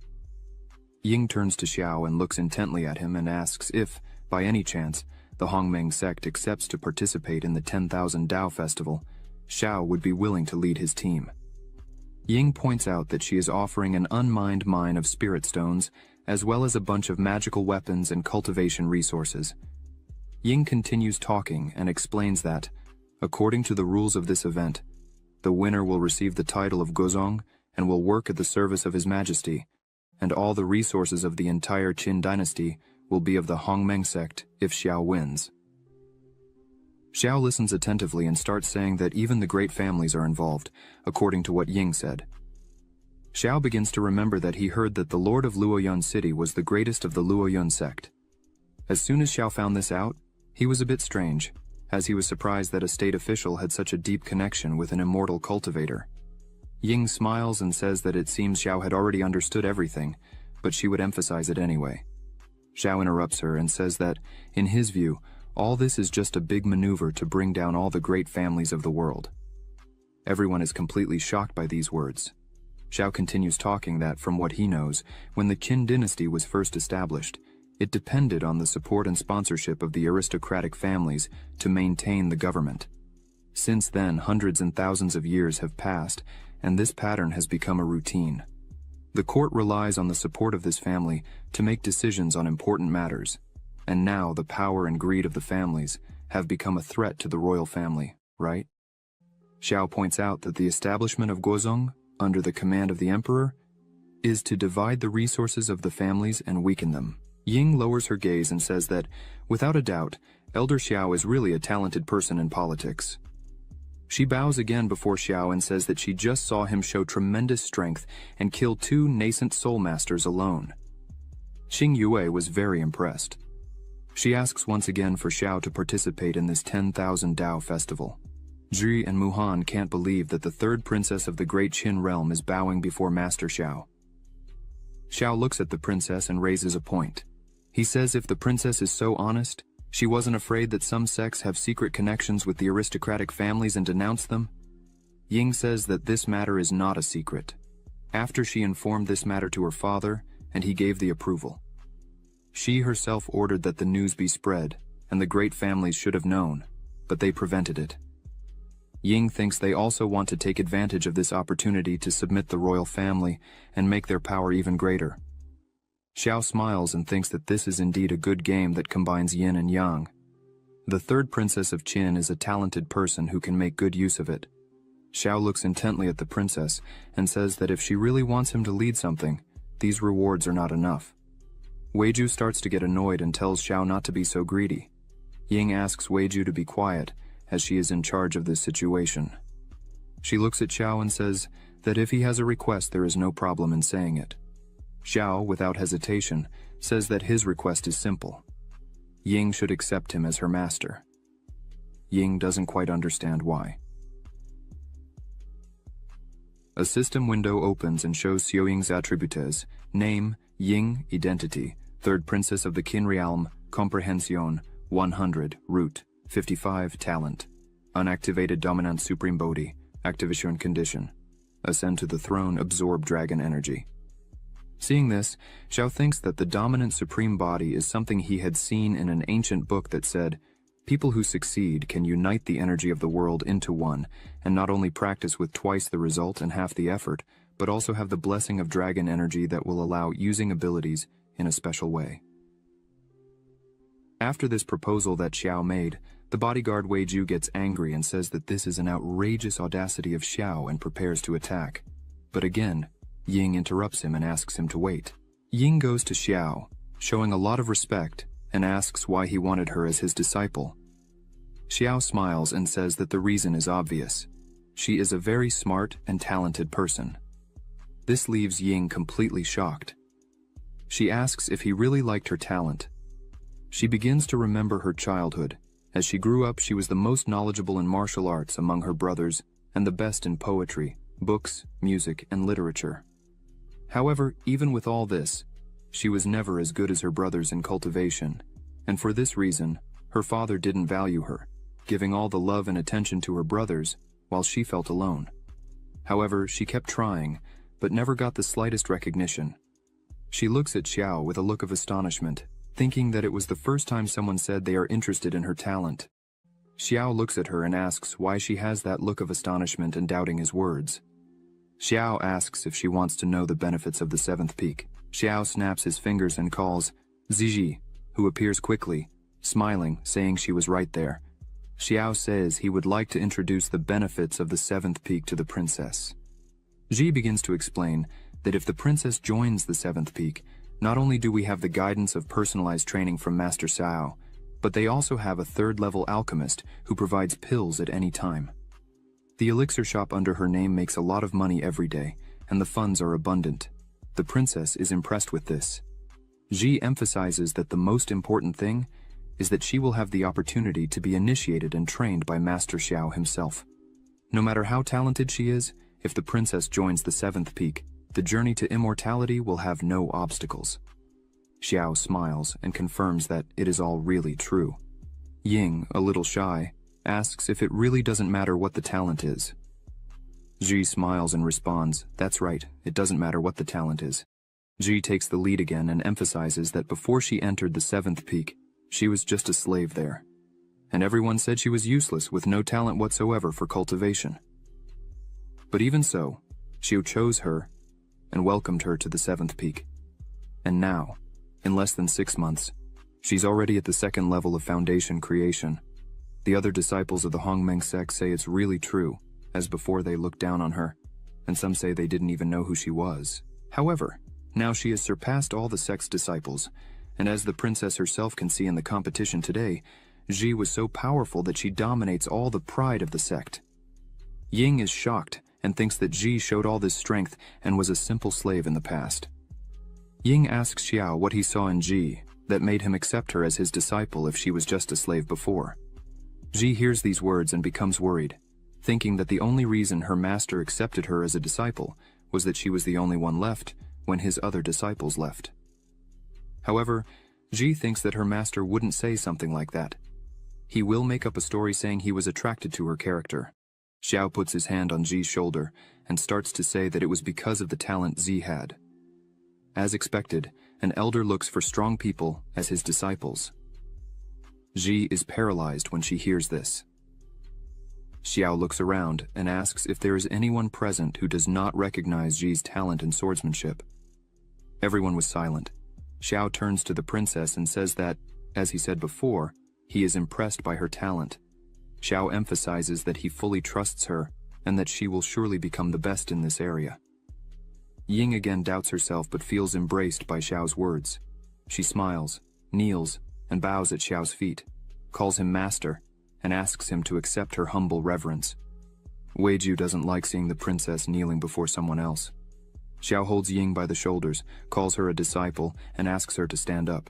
Ying turns to Xiao and looks intently at him and asks if, by any chance, the Hongmeng sect accepts to participate in the 10,000 Dao Festival, Xiao would be willing to lead his team. Ying points out that she is offering an unmined mine of spirit stones, as well as a bunch of magical weapons and cultivation resources. Ying continues talking and explains that, according to the rules of this event, the winner will receive the title of Gozong and will work at the service of His Majesty, and all the resources of the entire Qin dynasty will be of the Hongmeng sect if Xiao wins. Xiao listens attentively and starts saying that even the great families are involved, according to what Ying said. Xiao begins to remember that he heard that the Lord of Lu Yun City was the greatest of the Lu Yun sect. As soon as Xiao found this out, he was a bit strange, as he was surprised that a state official had such a deep connection with an immortal cultivator. Ying smiles and says that it seems Xiao had already understood everything, but she would emphasize it anyway. Xiao interrupts her and says that, in his view, all this is just a big maneuver to bring down all the great families of the world. Everyone is completely shocked by these words. Xiao continues talking that, from what he knows, when the Qin dynasty was first established, it depended on the support and sponsorship of the aristocratic families to maintain the government. Since then, hundreds and thousands of years have passed, and this pattern has become a routine. The court relies on the support of this family to make decisions on important matters, and now the power and greed of the families have become a threat to the royal family, right? Xiao points out that the establishment of Gozong, under the command of the emperor, is to divide the resources of the families and weaken them. Ying lowers her gaze and says that, without a doubt, Elder Xiao is really a talented person in politics. She bows again before Xiao and says that she just saw him show tremendous strength and kill 2 nascent soul masters alone. Xing Yue was very impressed. She asks once again for Xiao to participate in this 10,000 Dao festival. Zhi and Muhan can't believe that the third princess of the Great Qin realm is bowing before Master Xiao. Xiao looks at the princess and raises a point. He says if the princess is so honest, she wasn't afraid that some sects have secret connections with the aristocratic families and denounce them. Ying says that this matter is not a secret. After she informed this matter to her father, and he gave the approval. She herself ordered that the news be spread, and the great families should have known, but they prevented it. Ying thinks they also want to take advantage of this opportunity to submit the royal family and make their power even greater. Xiao smiles and thinks that this is indeed a good game that combines yin and yang. The third princess of Qin is a talented person who can make good use of it. Xiao looks intently at the princess and says that if she really wants him to lead something, these rewards are not enough. Weiju starts to get annoyed and tells Xiao not to be so greedy. Ying asks Weiju to be quiet, as she is in charge of this situation. She looks at Xiao and says that if he has a request, there is no problem in saying it. Xiao, without hesitation, says that his request is simple. Ying should accept him as her master. Ying doesn't quite understand why. A system window opens and shows Xiaoying's attributes: name, Ying, identity, third princess of the Qin realm, comprehension, 100, root, 55, talent, unactivated dominant supreme body, activation condition, ascend to the throne, absorb dragon energy. Seeing this, Xiao thinks that the dominant supreme body is something he had seen in an ancient book that said, People who succeed can unite the energy of the world into one, and not only practice with twice the result and half the effort, but also have the blessing of dragon energy that will allow using abilities in a special way. After this proposal that Xiao made, the bodyguard Wei Ju gets angry and says that this is an outrageous audacity of Xiao and prepares to attack. But again, Ying interrupts him and asks him to wait. Ying goes to Xiao, showing a lot of respect, and asks why he wanted her as his disciple. Xiao smiles and says that the reason is obvious. She is a very smart and talented person. This leaves Ying completely shocked. She asks if he really liked her talent. She begins to remember her childhood. As she grew up, she was the most knowledgeable in martial arts among her brothers and the best in poetry, books, music, and literature. However, even with all this, she was never as good as her brothers in cultivation, and for this reason, her father didn't value her, giving all the love and attention to her brothers while she felt alone. However, she kept trying, but never got the slightest recognition. She looks at Xiao with a look of astonishment, thinking that it was the first time someone said they are interested in her talent. Xiao looks at her and asks why she has that look of astonishment and doubting his words. Xiao asks if she wants to know the benefits of the seventh peak. Xiao snaps his fingers and calls Ziji, who appears quickly, smiling, saying she was right there. Xiao says he would like to introduce the benefits of the seventh peak to the princess. Ji begins to explain that if the princess joins the seventh peak, not only do we have the guidance of personalized training from Master Xiao, but they also have a third-level alchemist who provides pills at any time. The elixir shop under her name makes a lot of money every day, and the funds are abundant. The princess is impressed with this. Ji emphasizes that the most important thing is that she will have the opportunity to be initiated and trained by Master Xiao himself. No matter how talented she is, if the princess joins the seventh peak, the journey to immortality will have no obstacles. Xiao smiles and confirms that it is all really true. Ying, a little shy, asks if it really doesn't matter what the talent is. Ji smiles and responds, "That's right, it doesn't matter what the talent is." Ji takes the lead again and emphasizes that before she entered the seventh peak, she was just a slave there. And everyone said she was useless with no talent whatsoever for cultivation. But even so, Xiao chose her and welcomed her to the seventh peak. And now, in less than 6 months, she's already at the second level of foundation creation. The other disciples of the Hongmeng sect say it's really true, as before they looked down on her, and some say they didn't even know who she was. However, now she has surpassed all the sect's disciples, and as the princess herself can see in the competition today, Ji was so powerful that she dominates all the pride of the sect. Ying is shocked and thinks that Ji showed all this strength and was a simple slave in the past. Ying asks Xiao what he saw in Ji that made him accept her as his disciple if she was just a slave before. Ji hears these words and becomes worried, thinking that the only reason her master accepted her as a disciple was that she was the only one left when his other disciples left. However, Ji thinks that her master wouldn't say something like that. He will make up a story saying he was attracted to her character. Xiao puts his hand on Ji's shoulder and starts to say that it was because of the talent Ji had. As expected, an elder looks for strong people as his disciples. Ji is paralyzed when she hears this. Xiao looks around and asks if there is anyone present who does not recognize Ji's talent in swordsmanship. Everyone was silent. Xiao turns to the princess and says that, as he said before, he is impressed by her talent. Xiao emphasizes that he fully trusts her and that she will surely become the best in this area. Ying again doubts herself but feels embraced by Xiao's words. She smiles, kneels, and bows at Xiao's feet, calls him master, and asks him to accept her humble reverence. Weiju doesn't like seeing the princess kneeling before someone else. Xiao holds Ying by the shoulders, calls her a disciple, and asks her to stand up.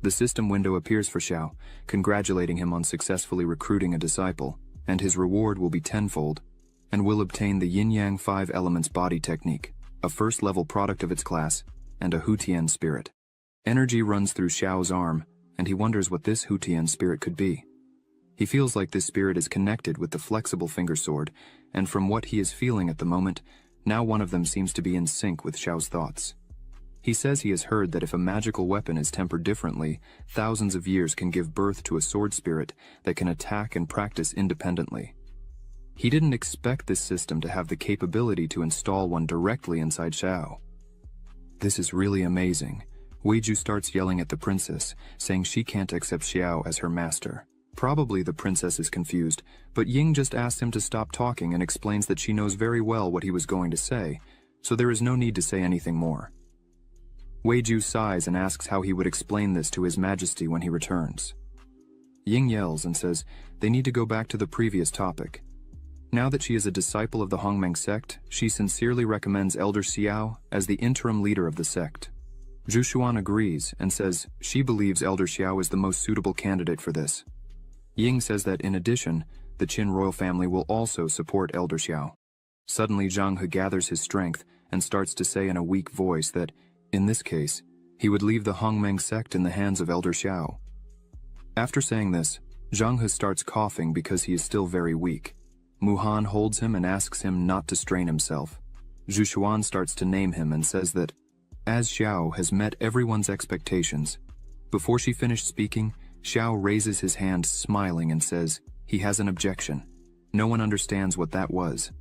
The system window appears for Xiao, congratulating him on successfully recruiting a disciple, and his reward will be tenfold, and will obtain the Yin-Yang 5 Elements body technique, a first-level product of its class, and a Hutian spirit. Energy runs through Xiao's arm, and he wonders what this Hutian spirit could be. He feels like this spirit is connected with the flexible finger sword, and from what he is feeling at the moment, now one of them seems to be in sync with Xiao's thoughts. He says he has heard that if a magical weapon is tempered differently, thousands of years can give birth to a sword spirit that can attack and practice independently. He didn't expect this system to have the capability to install one directly inside Xiao. This is really amazing. Weiju starts yelling at the princess, saying she can't accept Xiao as her master. Probably the princess is confused, but Ying just asks him to stop talking and explains that she knows very well what he was going to say, so there is no need to say anything more. Weiju sighs and asks how he would explain this to His Majesty when he returns. Ying yells and says they need to go back to the previous topic. Now that she is a disciple of the Hongmeng sect, she sincerely recommends Elder Xiao as the interim leader of the sect. Zhu Xuan agrees and says she believes Elder Xiao is the most suitable candidate for this. Ying says that in addition, the Qin royal family will also support Elder Xiao. Suddenly Zhang He gathers his strength and starts to say in a weak voice that, in this case, he would leave the Hongmeng sect in the hands of Elder Xiao. After saying this, Zhang He starts coughing because he is still very weak. Mu Han holds him and asks him not to strain himself. Zhu Xuan starts to name him and says that, as Xiao has met everyone's expectations. Before she finished speaking, Xiao raises his hand smiling and says he has an objection. No one understands what that was.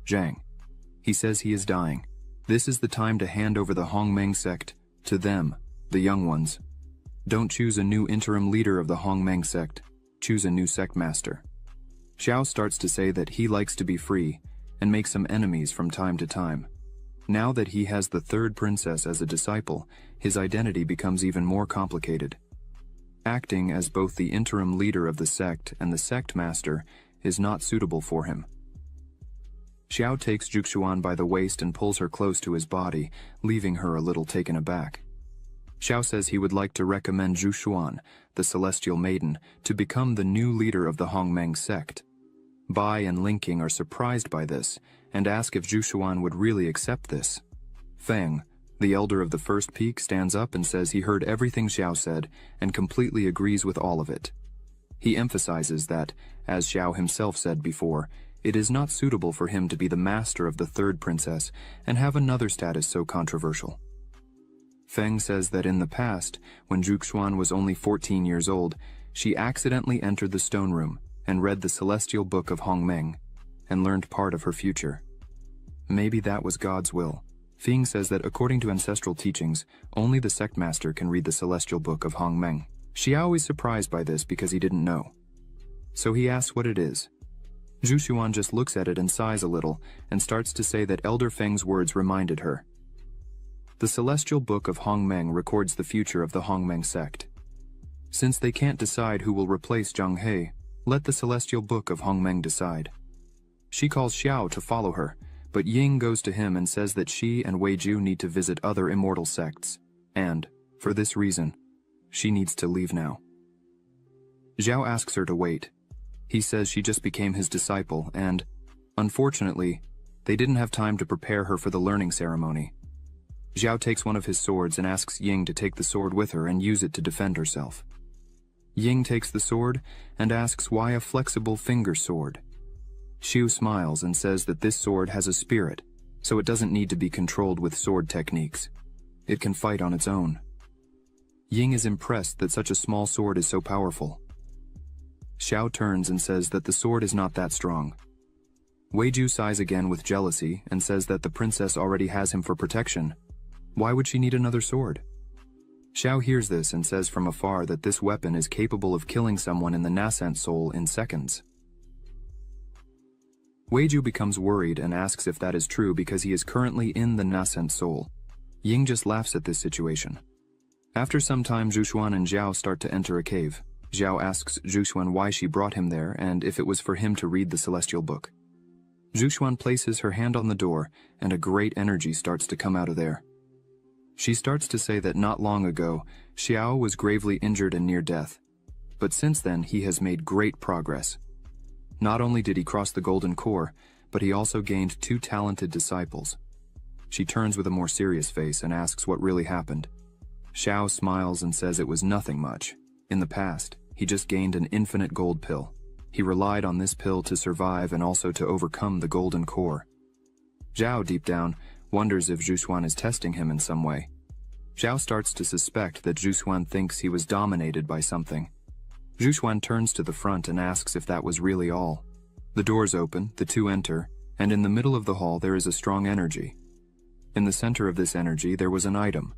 Zhang. He says he is dying. This is the time to hand over the Hongmeng sect to them, the young ones. Don't choose a new interim leader of the Hongmeng sect. Choose a new sect master. Xiao starts to say that he likes to be free and make some enemies from time to time. Now that he has the third princess as a disciple, his identity becomes even more complicated. Acting as both the interim leader of the sect and the sect master is not suitable for him. Xiao takes Zhuxuan by the waist and pulls her close to his body, leaving her a little taken aback. Xiao says he would like to recommend Zhuxuan, the celestial maiden, to become the new leader of the Hongmeng sect. Bai and Linking are surprised by this and ask if Zhuxuan would really accept this. Feng, the elder of the first peak, stands up and says he heard everything Xiao said and completely agrees with all of it. He emphasizes that, as Xiao himself said before, it is not suitable for him to be the master of the third princess and have another status so controversial. Feng says that in the past, when Zhuxuan was only 14 years old, she accidentally entered the stone room and read the celestial book of Hongmeng and learned part of her future. Maybe that was God's will. Feng says that according to ancestral teachings, only the sect master can read the celestial book of Hongmeng. Xiao is surprised by this because he didn't know. So he asks what it is. Zhu Xuan just looks at it and sighs a little and starts to say that Elder Feng's words reminded her. The celestial book of Hongmeng records the future of the Hongmeng sect. Since they can't decide who will replace Zhang He, let the celestial book of Hongmeng decide. She calls Xiao to follow her, but Ying goes to him and says that she and Weiju need to visit other immortal sects, and, for this reason, she needs to leave now. Xiao asks her to wait. He says she just became his disciple and, unfortunately, they didn't have time to prepare her for the learning ceremony. Xiao takes one of his swords and asks Ying to take the sword with her and use it to defend herself. Ying takes the sword and asks why a flexible finger sword. Xiu smiles and says that this sword has a spirit, so it doesn't need to be controlled with sword techniques. It can fight on its own. Ying is impressed that such a small sword is so powerful. Xiao turns and says that the sword is not that strong. Weiju sighs again with jealousy and says that the princess already has him for protection. Why would she need another sword? Xiao hears this and says from afar that this weapon is capable of killing someone in the nascent soul in seconds. Weiju becomes worried and asks if that is true because he is currently in the nascent soul. Ying just laughs at this situation. After some time, Zhuxuan and Zhao start to enter a cave. Zhao asks Zhuxuan why she brought him there and if it was for him to read the celestial book. Zhuxuan places her hand on the door and a great energy starts to come out of there. She starts to say that not long ago, Xiao was gravely injured and near death. But since then, he has made great progress. Not only did he cross the golden core, but he also gained 2 talented disciples. She turns with a more serious face and asks what really happened. Xiao smiles and says it was nothing much. In the past, he just gained an infinite gold pill. He relied on this pill to survive and also to overcome the golden core. Zhao, deep down, wonders if Zhuxuan is testing him in some way, Xiao starts to suspect that Zhuxuan thinks he was dominated by something. Zhuxuan turns to the front and asks if that was really all. The doors open, the two enter, and in the middle of the hall there is a strong energy. In the center of this energy there was an item.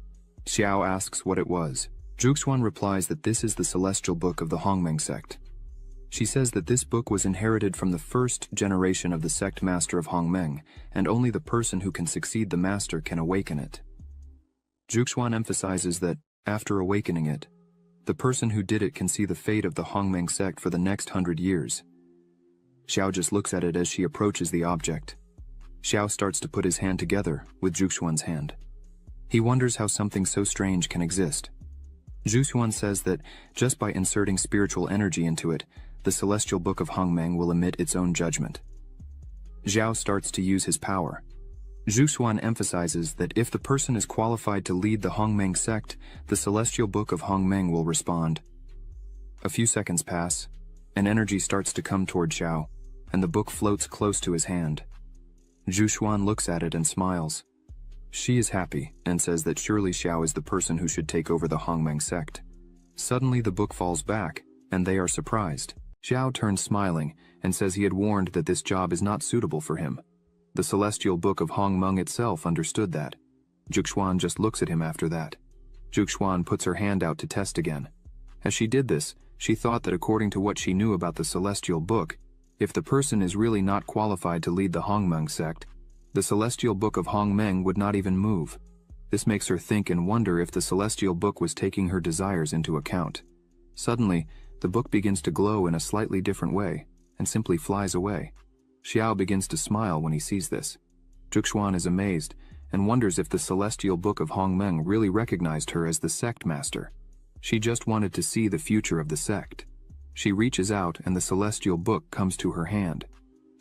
Xiao asks what it was. Zhuxuan replies that this is the celestial book of the Hongmeng sect. She says that this book was inherited from the first generation of the sect master of Hongmeng, and only the person who can succeed the master can awaken it. Zhuxuan emphasizes that, after awakening it, the person who did it can see the fate of the Hongmeng sect for the next 100 years. Xiao just looks at it as she approaches the object. Xiao starts to put his hand together with Zhuxuan's hand. He wonders how something so strange can exist. Zhuxuan says that just by inserting spiritual energy into it, the celestial book of Hongmeng will emit its own judgment. Xiao starts to use his power. Zhuxuan emphasizes that if the person is qualified to lead the Hongmeng sect, the celestial book of Hongmeng will respond. A few seconds pass, and energy starts to come toward Xiao, and the book floats close to his hand. Zhuxuan looks at it and smiles. She is happy and says that surely Xiao is the person who should take over the Hongmeng sect. Suddenly the book falls back, and they are surprised. Xiao turns smiling and says he had warned that this job is not suitable for him. The celestial book of Hongmeng itself understood that. Zhuxuan just looks at him after that. Zhuxuan puts her hand out to test again. As she did this, she thought that according to what she knew about the celestial book, if the person is really not qualified to lead the Hongmeng sect, the celestial book of Hongmeng would not even move. This makes her think and wonder if the celestial book was taking her desires into account. Suddenly, the book begins to glow in a slightly different way, and simply flies away. Xiao begins to smile when he sees this. Zhuxuan is amazed, and wonders if the celestial book of Hongmeng really recognized her as the sect master. She just wanted to see the future of the sect. She reaches out and the celestial book comes to her hand.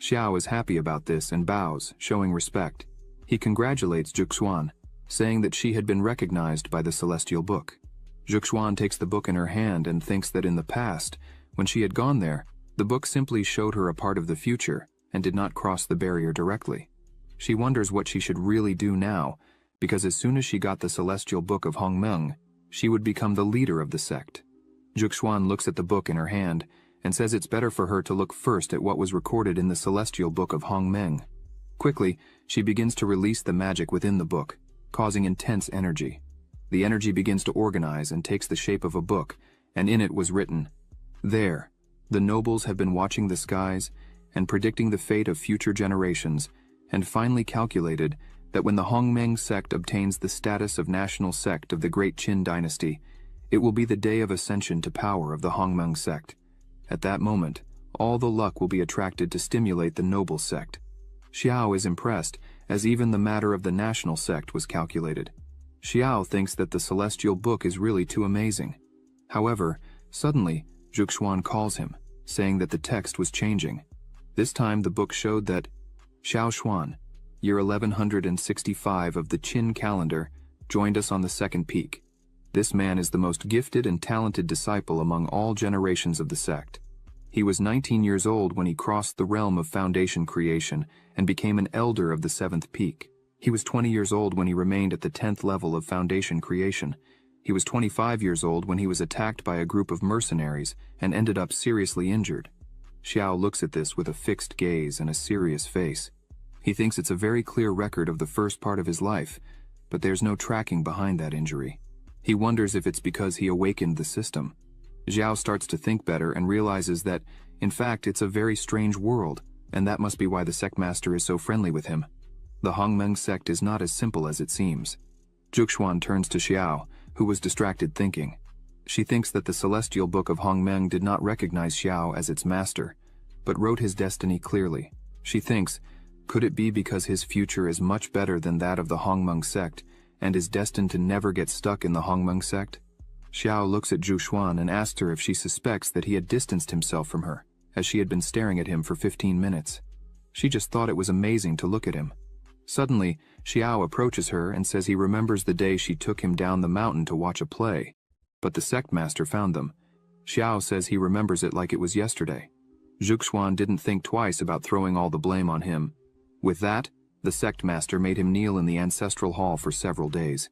Xiao is happy about this and bows, showing respect. He congratulates Zhuxuan, saying that she had been recognized by the celestial book. Zhuxuan takes the book in her hand and thinks that in the past, when she had gone there, the book simply showed her a part of the future and did not cross the barrier directly. She wonders what she should really do now, because as soon as she got the celestial book of Hongmeng, she would become the leader of the sect. Zhuxuan looks at the book in her hand and says it's better for her to look first at what was recorded in the celestial book of Hongmeng. Quickly, she begins to release the magic within the book, causing intense energy. The energy begins to organize and takes the shape of a book, and in it was written, "There, the nobles have been watching the skies and predicting the fate of future generations, and finally calculated that when the Hongmeng sect obtains the status of national sect of the Great Qin dynasty, it will be the day of ascension to power of the Hongmeng sect. At that moment, all the luck will be attracted to stimulate the noble sect." Xiao is impressed, as even the matter of the national sect was calculated. Xiao thinks that the celestial book is really too amazing. However, suddenly, Zhuxuan calls him, saying that the text was changing. This time the book showed that Xiao Xuan, year 1165 of the Qin calendar, joined us on the second peak. This man is the most gifted and talented disciple among all generations of the sect. He was 19 years old when he crossed the realm of foundation creation and became an elder of the seventh peak. He was 20 years old when he remained at the 10th level of foundation creation. He was 25 years old when he was attacked by a group of mercenaries and ended up seriously injured. Xiao looks at this with a fixed gaze and a serious face. He thinks it's a very clear record of the first part of his life, but there's no tracking behind that injury. He wonders if it's because he awakened the system. Xiao starts to think better and realizes that, in fact, it's a very strange world, and that must be why the sect master is so friendly with him. The Hongmeng sect is not as simple as it seems. Zhuxuan turns to Xiao, who was distracted thinking. She thinks that the celestial book of Hongmeng did not recognize Xiao as its master, but wrote his destiny clearly. She thinks, could it be because his future is much better than that of the Hongmeng sect, and is destined to never get stuck in the Hongmeng sect? Xiao looks at Zhuxuan and asks her if she suspects that he had distanced himself from her, as she had been staring at him for 15 minutes. She just thought it was amazing to look at him. Suddenly, Xiao approaches her and says he remembers the day she took him down the mountain to watch a play, but the sect master found them. Xiao says he remembers it like it was yesterday. Zhuxuan didn't think twice about throwing all the blame on him. With that, the sect master made him kneel in the ancestral hall for several days.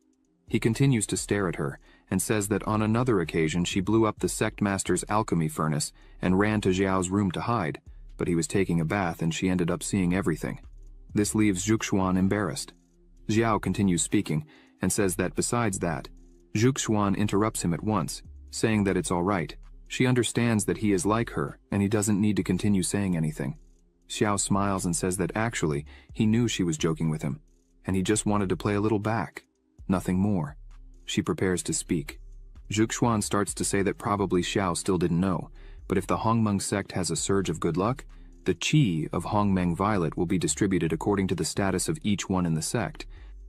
He continues to stare at her, and says that on another occasion she blew up the sect master's alchemy furnace and ran to Xiao's room to hide, but he was taking a bath and she ended up seeing everything. This leaves Zhuxuan embarrassed. Xiao continues speaking, and says that besides that, Zhuxuan interrupts him at once, saying that it's all right. She understands that he is like her, and he doesn't need to continue saying anything. Xiao smiles and says that actually, he knew she was joking with him, and he just wanted to play a little back. Nothing more. She prepares to speak. Zhuxuan starts to say that probably Xiao still didn't know, but if the Hongmeng sect has a surge of good luck, the qi of Hongmeng Violet will be distributed according to the status of each one in the sect.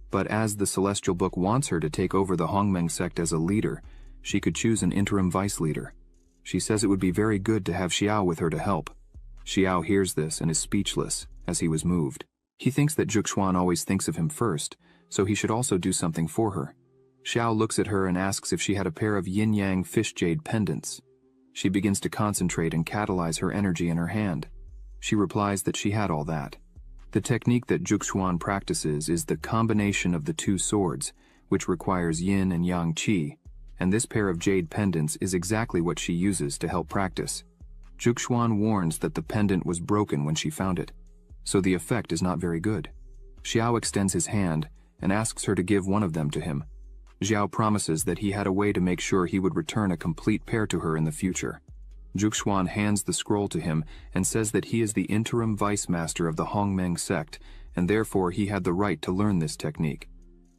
But as the Celestial Book wants her to take over the Hongmeng sect as a leader, she could choose an interim vice leader. She says it would be very good to have Xiao with her to help. Xiao hears this and is speechless, as he was moved. He thinks that Zhuxuan always thinks of him first, so he should also do something for her. Xiao looks at her and asks if she had a pair of yin-yang fish jade pendants. She begins to concentrate and catalyze her energy in her hand. She replies that she had all that. The technique that Zhuxuan practices is the combination of the two swords, which requires yin and yang qi, and this pair of jade pendants is exactly what she uses to help practice. Zhuxuan warns that the pendant was broken when she found it, so the effect is not very good. Xiao extends his hand and asks her to give one of them to him. Xiao promises that he had a way to make sure he would return a complete pair to her in the future. Zhuxuan hands the scroll to him and says that he is the interim vice master of the Hongmeng sect, and therefore he had the right to learn this technique.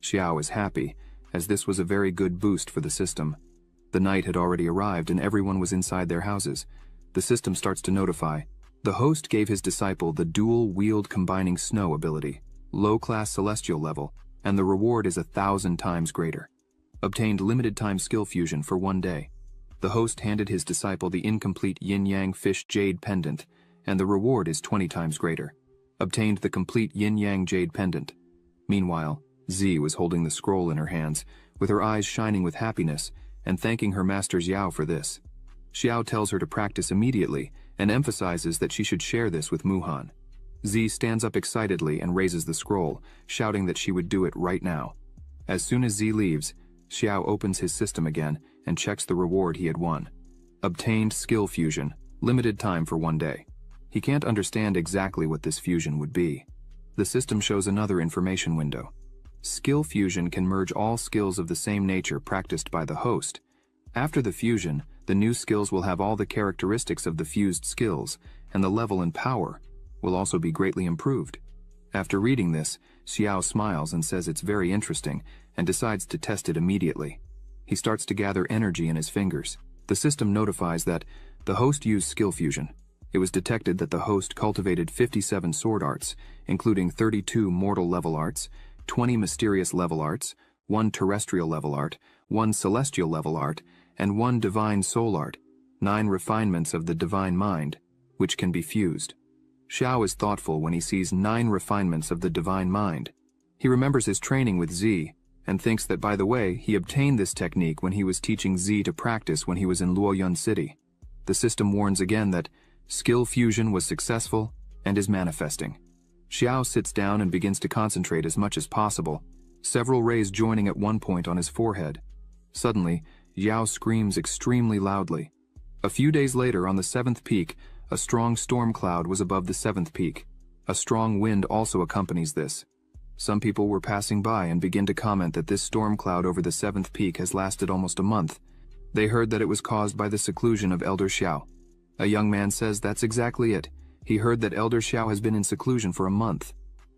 Xiao is happy, as this was a very good boost for the system. The night had already arrived and everyone was inside their houses. The system starts to notify. The host gave his disciple the dual-wield combining snow ability, low-class celestial level, and the reward is 1,000 times greater. Obtained limited-time skill fusion for 1 day. The host handed his disciple the incomplete yin-yang fish jade pendant, and the reward is 20 times greater. Obtained the complete yin-yang jade pendant. Meanwhile, Z was holding the scroll in her hands, with her eyes shining with happiness, and thanking her master Xiao for this. Xiao tells her to practice immediately, and emphasizes that she should share this with Muhan. Z stands up excitedly and raises the scroll, shouting that she would do it right now. As soon as Z leaves, Xiao opens his system again and checks the reward he had won. Obtained skill fusion, limited time for 1 day. He can't understand exactly what this fusion would be. The system shows another information window. Skill fusion can merge all skills of the same nature practiced by the host. After the fusion, the new skills will have all the characteristics of the fused skills, and the level and power will also be greatly improved. After reading this, Xiao smiles and says it's very interesting, and decides to test it immediately. He starts to gather energy in his fingers. The system notifies that the host used skill fusion. It was detected that the host cultivated 57 sword arts, including 32 mortal level arts, 20 mysterious level arts, 1 terrestrial level art, 1 celestial level art, and 1 divine soul art, 9 refinements of the divine mind, which can be fused. Xiao is thoughtful when he sees 9 refinements of the divine mind. He remembers his training with Z, and thinks that, by the way, he obtained this technique when he was teaching Z to practice when he was in Lu Yun City. The system warns again that skill fusion was successful and is manifesting. Xiao sits down and begins to concentrate as much as possible, several rays joining at one point on his forehead. Suddenly, Yao screams extremely loudly. A few days later, on the 7th peak, a strong storm cloud was above the 7th peak. A strong wind also accompanies this. Some people were passing by and begin to comment that this storm cloud over the 7th peak has lasted almost a month. They heard that it was caused by the seclusion of Elder Xiao. A young man says that's exactly it. He heard that Elder Xiao has been in seclusion for a month.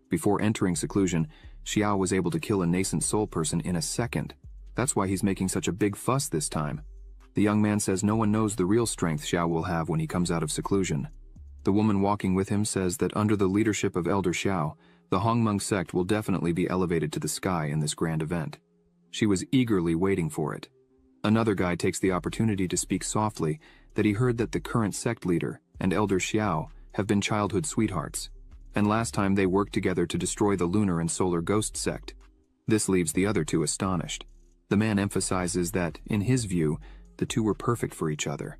Before entering seclusion, Xiao was able to kill a nascent soul person in a second. That's why he's making such a big fuss this time. The young man says no one knows the real strength Xiao will have when he comes out of seclusion. The woman walking with him says that under the leadership of Elder Xiao, the Hongmeng sect will definitely be elevated to the sky in this grand event. She was eagerly waiting for it. Another guy takes the opportunity to speak softly that he heard that the current sect leader and Elder Xiao have been childhood sweethearts, and last time they worked together to destroy the lunar and solar ghost sect. This leaves the other two astonished. The man emphasizes that, in his view, the two were perfect for each other.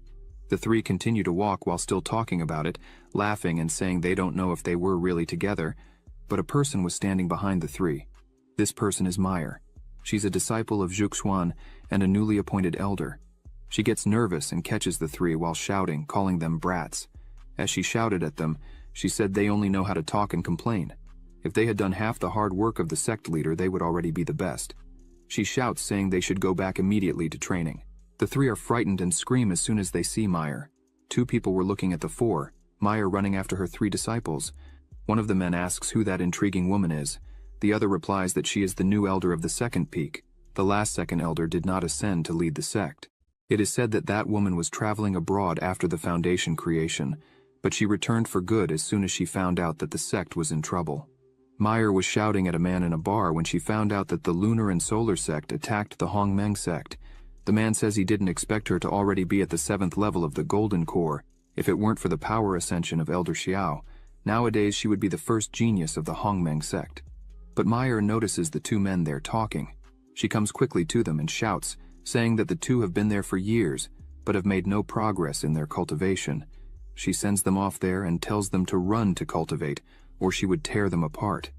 The three continue to walk while still talking about it, laughing and saying they don't know if they were really together, but a person was standing behind the three. This person is Meyer. She's a disciple of Zhuxuan and a newly appointed elder. She gets nervous and catches the three while shouting, calling them brats. As she shouted at them, she said they only know how to talk and complain. If they had done half the hard work of the sect leader, they would already be the best. She shouts, saying they should go back immediately to training. The three are frightened and scream as soon as they see Meyer. Two people were looking at the four, Meyer running after her three disciples. One of the men asks who that intriguing woman is. The other replies that she is the new elder of the second peak. The last second elder did not ascend to lead the sect. It is said that that woman was traveling abroad after the Foundation creation, but she returned for good as soon as she found out that the sect was in trouble. Meyer was shouting at a man in a bar when she found out that the Lunar and Solar sect attacked the Hongmeng sect. The man says he didn't expect her to already be at the 7th level of the Golden Core. If it weren't for the power ascension of Elder Xiao, nowadays she would be the first genius of the Hongmeng sect. But Meyer notices the two men there talking. She comes quickly to them and shouts, saying that the two have been there for years, but have made no progress in their cultivation. She sends them off there and tells them to run to cultivate, or she would tear them apart.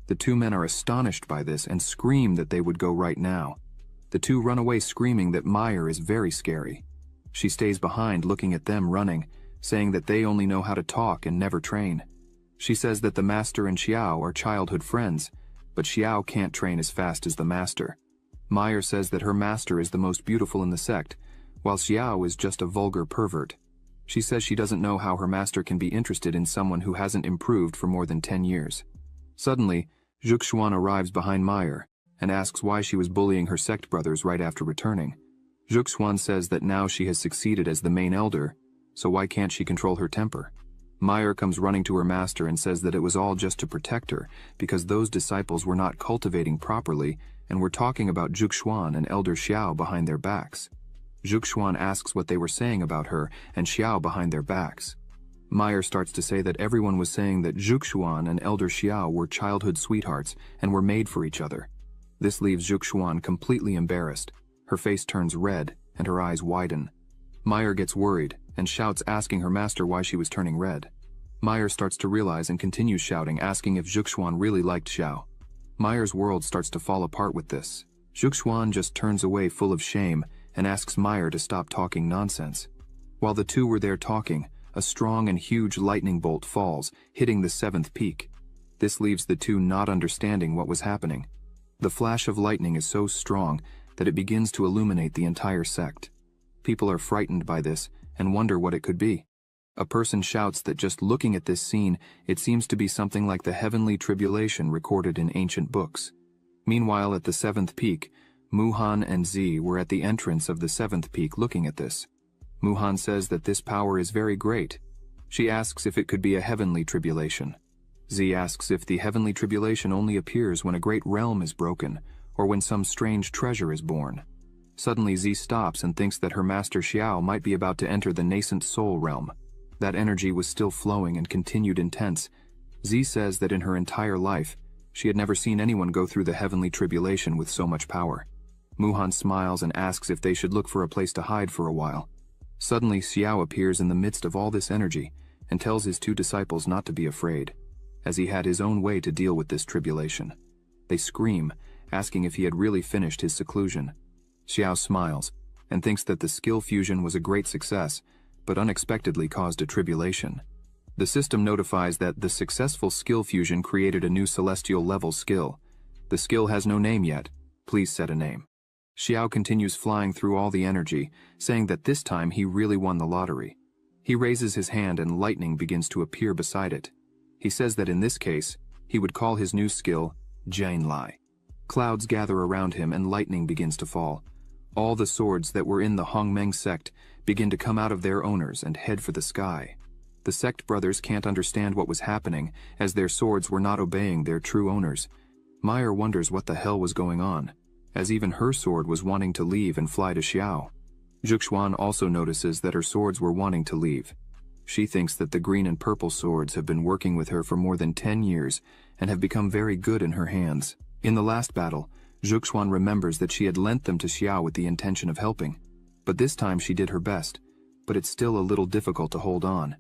The two men are astonished by this and scream that they would go right now. The two run away screaming that Meyer is very scary. She stays behind looking at them running, saying that they only know how to talk and never train. She says that the master and Xiao are childhood friends, but Xiao can't train as fast as the master. Meyer says that her master is the most beautiful in the sect, while Xiao is just a vulgar pervert. She says she doesn't know how her master can be interested in someone who hasn't improved for more than 10 years. Suddenly, Zhuxuan arrives behind Meyer and asks why she was bullying her sect brothers right after returning. Zhuxuan says that now she has succeeded as the main elder, so why can't she control her temper? Meyer comes running to her master and says that it was all just to protect her because those disciples were not cultivating properly and were talking about Zhuxuan and Elder Xiao behind their backs. Zhuxuan asks what they were saying about her and Xiao behind their backs. Meyer starts to say that everyone was saying that Zhuxuan and Elder Xiao were childhood sweethearts and were made for each other. This leaves Zhuxuan completely embarrassed. Her face turns red and her eyes widen. Meyer gets worried and shouts, asking her master why she was turning red. Meyer starts to realize and continues shouting, asking if Zhuxuan really liked Xiao. Meyer's world starts to fall apart with this. Zhuxuan just turns away full of shame and asks Meyer to stop talking nonsense. While the two were there talking, a strong and huge lightning bolt falls, hitting the 7th peak. This leaves the two not understanding what was happening. The flash of lightning is so strong that it begins to illuminate the entire sect. People are frightened by this and wonder what it could be. A person shouts that just looking at this scene, it seems to be something like the heavenly tribulation recorded in ancient books. Meanwhile, at the 7th peak, Muhan and Z were at the entrance of the 7th peak looking at this. Muhan says that this power is very great. She asks if it could be a heavenly tribulation. Z asks if the heavenly tribulation only appears when a great realm is broken, or when some strange treasure is born. Suddenly Z stops and thinks that her master Xiao might be about to enter the nascent soul realm. That energy was still flowing and continued intense. Z says that in her entire life, she had never seen anyone go through the heavenly tribulation with so much power. Muhan smiles and asks if they should look for a place to hide for a while. Suddenly, Xiao appears in the midst of all this energy and tells his two disciples not to be afraid, as he had his own way to deal with this tribulation. They scream, asking if he had really finished his seclusion. Xiao smiles and thinks that the skill fusion was a great success, but unexpectedly caused a tribulation. The system notifies that the successful skill fusion created a new celestial level skill. The skill has no name yet. Please set a name. Xiao continues flying through all the energy, saying that this time he really won the lottery. He raises his hand and lightning begins to appear beside it. He says that in this case, he would call his new skill Jain Lai. Clouds gather around him and lightning begins to fall. All the swords that were in the Hongmeng sect begin to come out of their owners and head for the sky. The sect brothers can't understand what was happening, as their swords were not obeying their true owners. Meyer wonders what the hell was going on, as even her sword was wanting to leave and fly to Xiao. Zhuxuan also notices that her swords were wanting to leave. She thinks that the green and purple swords have been working with her for more than 10 years and have become very good in her hands. In the last battle, Zhuxuan remembers that she had lent them to Xiao with the intention of helping, but this time she did her best, but it's still a little difficult to hold on.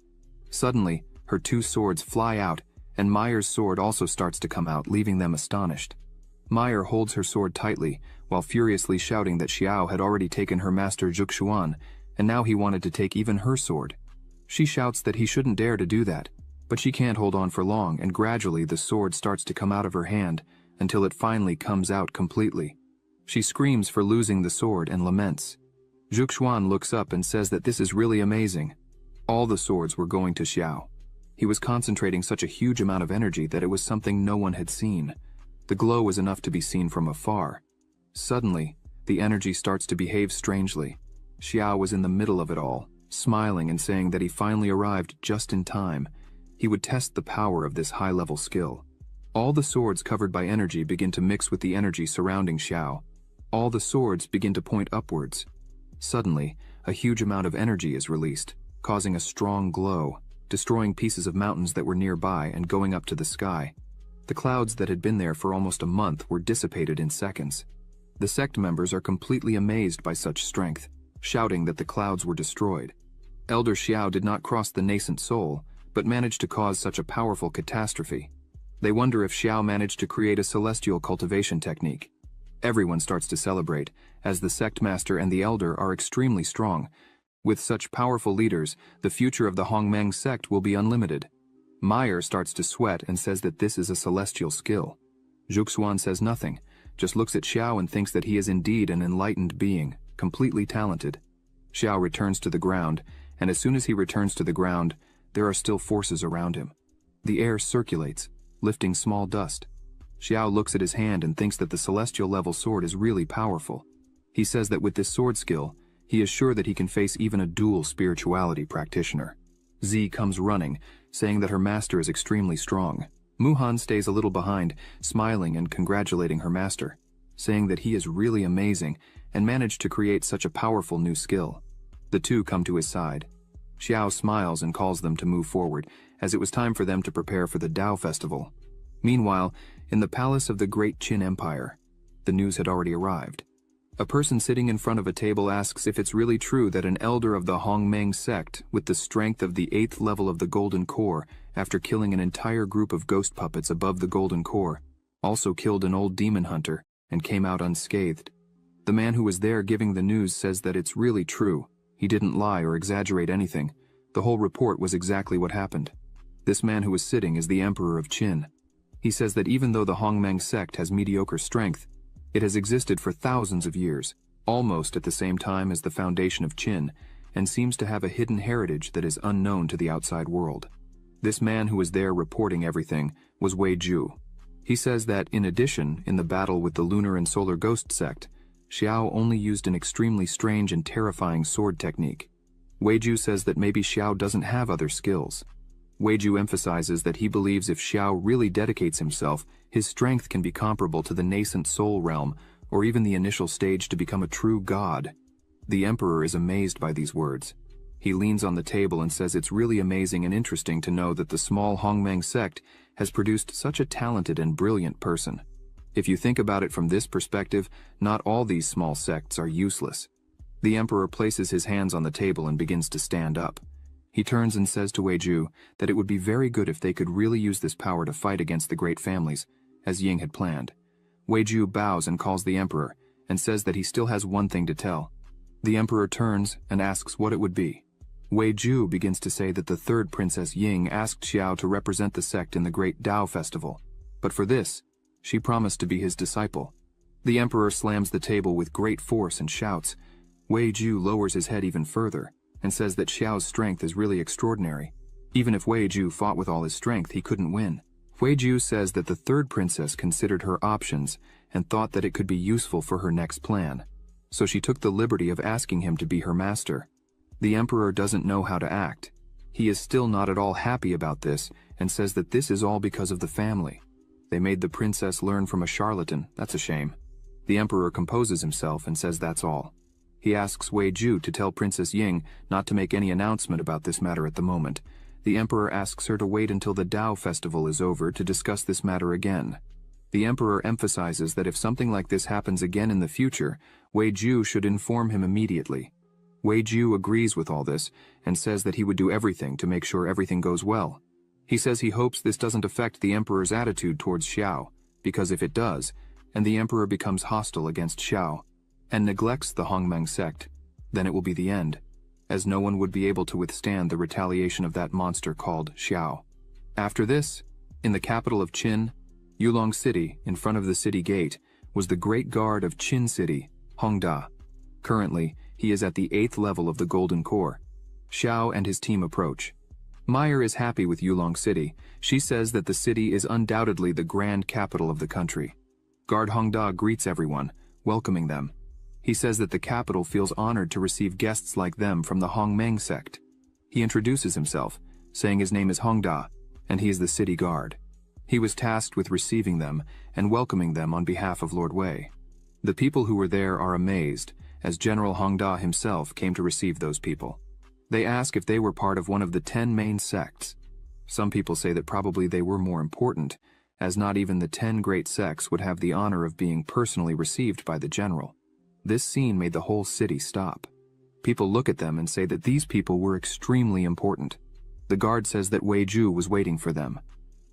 Suddenly, her two swords fly out, and Meyer's sword also starts to come out, leaving them astonished. Meyer holds her sword tightly, while furiously shouting that Xiao had already taken her master Zhuxuan, and now he wanted to take even her sword. She shouts that he shouldn't dare to do that, but she can't hold on for long, and gradually the sword starts to come out of her hand, until it finally comes out completely. She screams for losing the sword and laments. Zhuxuan looks up and says that this is really amazing. All the swords were going to Xiao. He was concentrating such a huge amount of energy that it was something no one had seen. The glow was enough to be seen from afar. Suddenly, the energy starts to behave strangely. Xiao was in the middle of it all, smiling and saying that he finally arrived just in time. He would test the power of this high-level skill. All the swords covered by energy begin to mix with the energy surrounding Xiao. All the swords begin to point upwards. Suddenly, a huge amount of energy is released, causing a strong glow, destroying pieces of mountains that were nearby and going up to the sky. The clouds that had been there for almost a month were dissipated in seconds. The sect members are completely amazed by such strength, shouting that the clouds were destroyed. Elder Xiao did not cross the nascent soul, but managed to cause such a powerful catastrophe. They wonder if Xiao managed to create a celestial cultivation technique. Everyone starts to celebrate, as the sect master and the elder are extremely strong. With such powerful leaders, the future of the Hongmeng sect will be unlimited. Meyer starts to sweat and says that this is a celestial skill. Zhuxuan says nothing, just looks at Xiao and thinks that he is indeed an enlightened being, completely talented. Xiao returns to the ground, and as soon as he returns to the ground, there are still forces around him. The air circulates, lifting small dust. Xiao looks at his hand and thinks that the celestial level sword is really powerful. He says that with this sword skill, he is sure that he can face even a dual spirituality practitioner. Z comes running, saying that her master is extremely strong. Muhan stays a little behind, smiling and congratulating her master, saying that he is really amazing and managed to create such a powerful new skill. The two come to his side. Xiao smiles and calls them to move forward, as it was time for them to prepare for the Dao festival. Meanwhile, in the palace of the Great Qin Empire, the news had already arrived. A person sitting in front of a table asks if it's really true that an elder of the Hongmeng sect, with the strength of the 8th level of the Golden Core, after killing an entire group of ghost puppets above the Golden Core, also killed an old demon hunter and came out unscathed. The man who was there giving the news says that it's really true. He didn't lie or exaggerate anything. The whole report was exactly what happened. This man who was sitting is the Emperor of Qin. He says that even though the Hongmeng sect has mediocre strength, it has existed for thousands of years, almost at the same time as the foundation of Qin, and seems to have a hidden heritage that is unknown to the outside world. This man who was there reporting everything was Wei Ju. He says that, in addition, in the battle with the Lunar and Solar Ghost sect, Xiao only used an extremely strange and terrifying sword technique. Wei Ju says that maybe Xiao doesn't have other skills. Wei Ju emphasizes that he believes if Xiao really dedicates himself, his strength can be comparable to the nascent soul realm, or even the initial stage to become a true god. The emperor is amazed by these words. He leans on the table and says it's really amazing and interesting to know that the small Hongmeng sect has produced such a talented and brilliant person. If you think about it from this perspective, not all these small sects are useless. The emperor places his hands on the table and begins to stand up. He turns and says to Wei Ju that it would be very good if they could really use this power to fight against the great families, as Ying had planned. Wei Ju bows and calls the emperor, and says that he still has one thing to tell. The emperor turns and asks what it would be. Wei Ju begins to say that the third Princess Ying asked Xiao to represent the sect in the Great Dao Festival, but for this, she promised to be his disciple. The emperor slams the table with great force and shouts. Wei Ju lowers his head even further, and says that Xiao's strength is really extraordinary. Even if Wei Ju fought with all his strength, he couldn't win. Wei Ju says that the third princess considered her options and thought that it could be useful for her next plan. So she took the liberty of asking him to be her master. The emperor doesn't know how to act. He is still not at all happy about this and says that this is all because of the family. They made the princess learn from a charlatan. That's a shame. The emperor composes himself and says that's all. He asks Wei Ju to tell Princess Ying not to make any announcement about this matter at the moment. The emperor asks her to wait until the Dao festival is over to discuss this matter again. The emperor emphasizes that if something like this happens again in the future, Wei Ju should inform him immediately. Wei Ju agrees with all this and says that he would do everything to make sure everything goes well. He says he hopes this doesn't affect the emperor's attitude towards Xiao, because if it does, and the emperor becomes hostile against Xiao, and neglects the Hongmeng sect, then it will be the end, as no one would be able to withstand the retaliation of that monster called Xiao. After this, in the capital of Qin, Yulong City, in front of the city gate, was the great guard of Qin City, Hongda. Currently, he is at the 8th level of the Golden Core. Xiao and his team approach. Meyer is happy with Yulong City. She says that the city is undoubtedly the grand capital of the country. Guard Hongda greets everyone, welcoming them. He says that the capital feels honored to receive guests like them from the Hongmeng sect. He introduces himself, saying his name is Hongda, and he is the city guard. He was tasked with receiving them and welcoming them on behalf of Lord Wei. The people who were there are amazed, as General Hongda himself came to receive those people. They ask if they were part of one of the 10 main sects. Some people say that probably they were more important, as not even the 10 great sects would have the honor of being personally received by the general. This scene made the whole city stop. People look at them and say that these people were extremely important. The guard says that Wei Ju was waiting for them.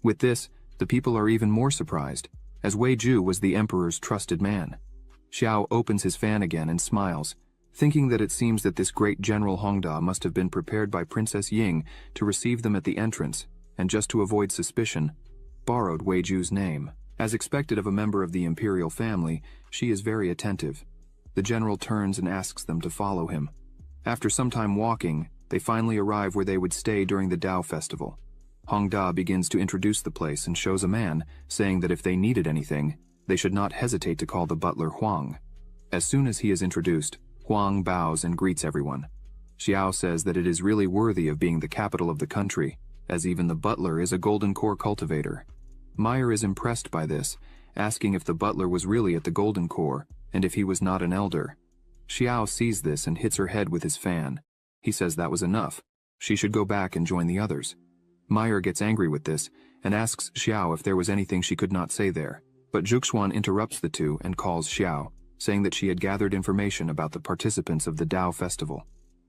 With this, the people are even more surprised, as Wei Ju was the emperor's trusted man. Xiao opens his fan again and smiles, thinking that it seems that this great General Hongda must have been prepared by Princess Ying to receive them at the entrance, and just to avoid suspicion, borrowed Wei Ju's name. As expected of a member of the imperial family, she is very attentive. The general turns and asks them to follow him. After some time walking, they finally arrive where they would stay during the Dao festival. Hongda begins to introduce the place and shows a man, saying that if they needed anything, they should not hesitate to call the butler Huang. As soon as he is introduced, Huang bows and greets everyone. Xiao says that it is really worthy of being the capital of the country, as even the butler is a Golden Core cultivator. Meyer is impressed by this, asking if the butler was really at the Golden Core, and if he was not an elder. Xiao sees this and hits her head with his fan. He says that was enough. She should go back and join the others. Meyer gets angry with this, and asks Xiao if there was anything she could not say there, but Zhuxuan interrupts the two and calls Xiao, saying that she had gathered information about the participants of the Dao festival.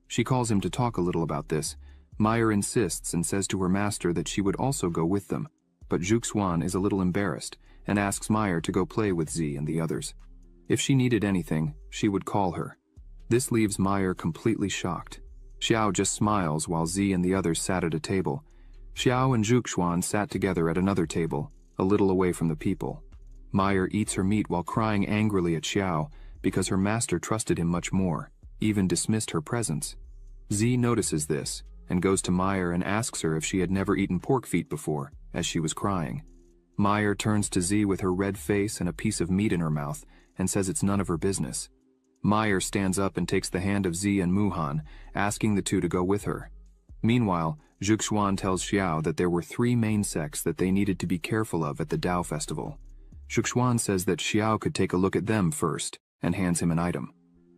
She calls him to talk a little about this. Meyer insists and says to her master that she would also go with them, but Zhuxuan is a little embarrassed and asks Meyer to go play with Z and the others. If she needed anything, she would call her. This leaves Meyer completely shocked. Xiao just smiles while Z and the others sat at a table. Xiao and Zhuxuan sat together at another table, a little away from the people. Meyer eats her meat while crying angrily at Xiao because her master trusted him much more, even dismissed her presence. Z notices this and goes to Meyer and asks her if she had never eaten pork feet before, as she was crying. Meyer turns to Z with her red face and a piece of meat in her mouth and says it's none of her business. Meyer stands up and takes the hand of Z and Muhan, asking the two to go with her. Meanwhile, Zhuxuan tells Xiao that there were 3 main sects that they needed to be careful of at the Dao festival. Zhuxuan says that Xiao could take a look at them first, and hands him an item.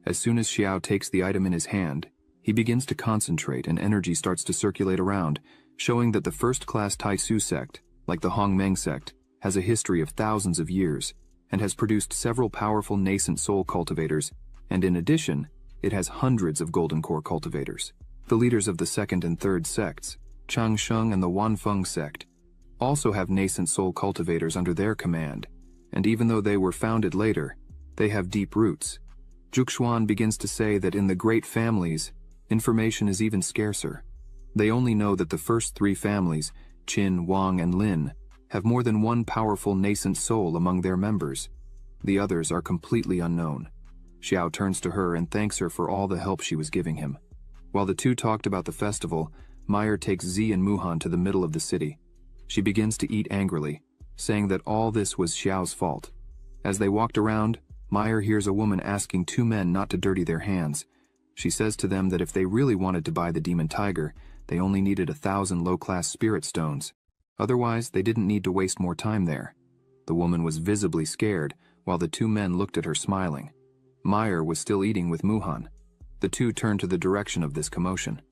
As soon as Xiao takes the item in his hand, he begins to concentrate and energy starts to circulate around, showing that the first-class Taisu sect, like the Hongmeng sect, has a history of thousands of years, and has produced several powerful nascent soul cultivators, and in addition, it has hundreds of Golden Core cultivators. The leaders of the 2nd and 3rd sects, Changsheng and the Wanfeng sect, also have nascent soul cultivators under their command, and even though they were founded later, they have deep roots. Zhuxuan begins to say that in the great families, information is even scarcer. They only know that the first 3 families, Qin, Wang, and Lin, have more than one powerful nascent soul among their members. The others are completely unknown. Xiao turns to her and thanks her for all the help she was giving him. While the two talked about the festival, Meyer takes Z and Muhan to the middle of the city. She begins to eat angrily, saying that all this was Xiao's fault. As they walked around, Meyer hears a woman asking 2 men not to dirty their hands. She says to them that if they really wanted to buy the demon tiger, they only needed 1,000 low-class spirit stones. Otherwise, they didn't need to waste more time there. The woman was visibly scared, while the 2 men looked at her smiling. Meyer was still eating with Muhan. The two turned to the direction of this commotion.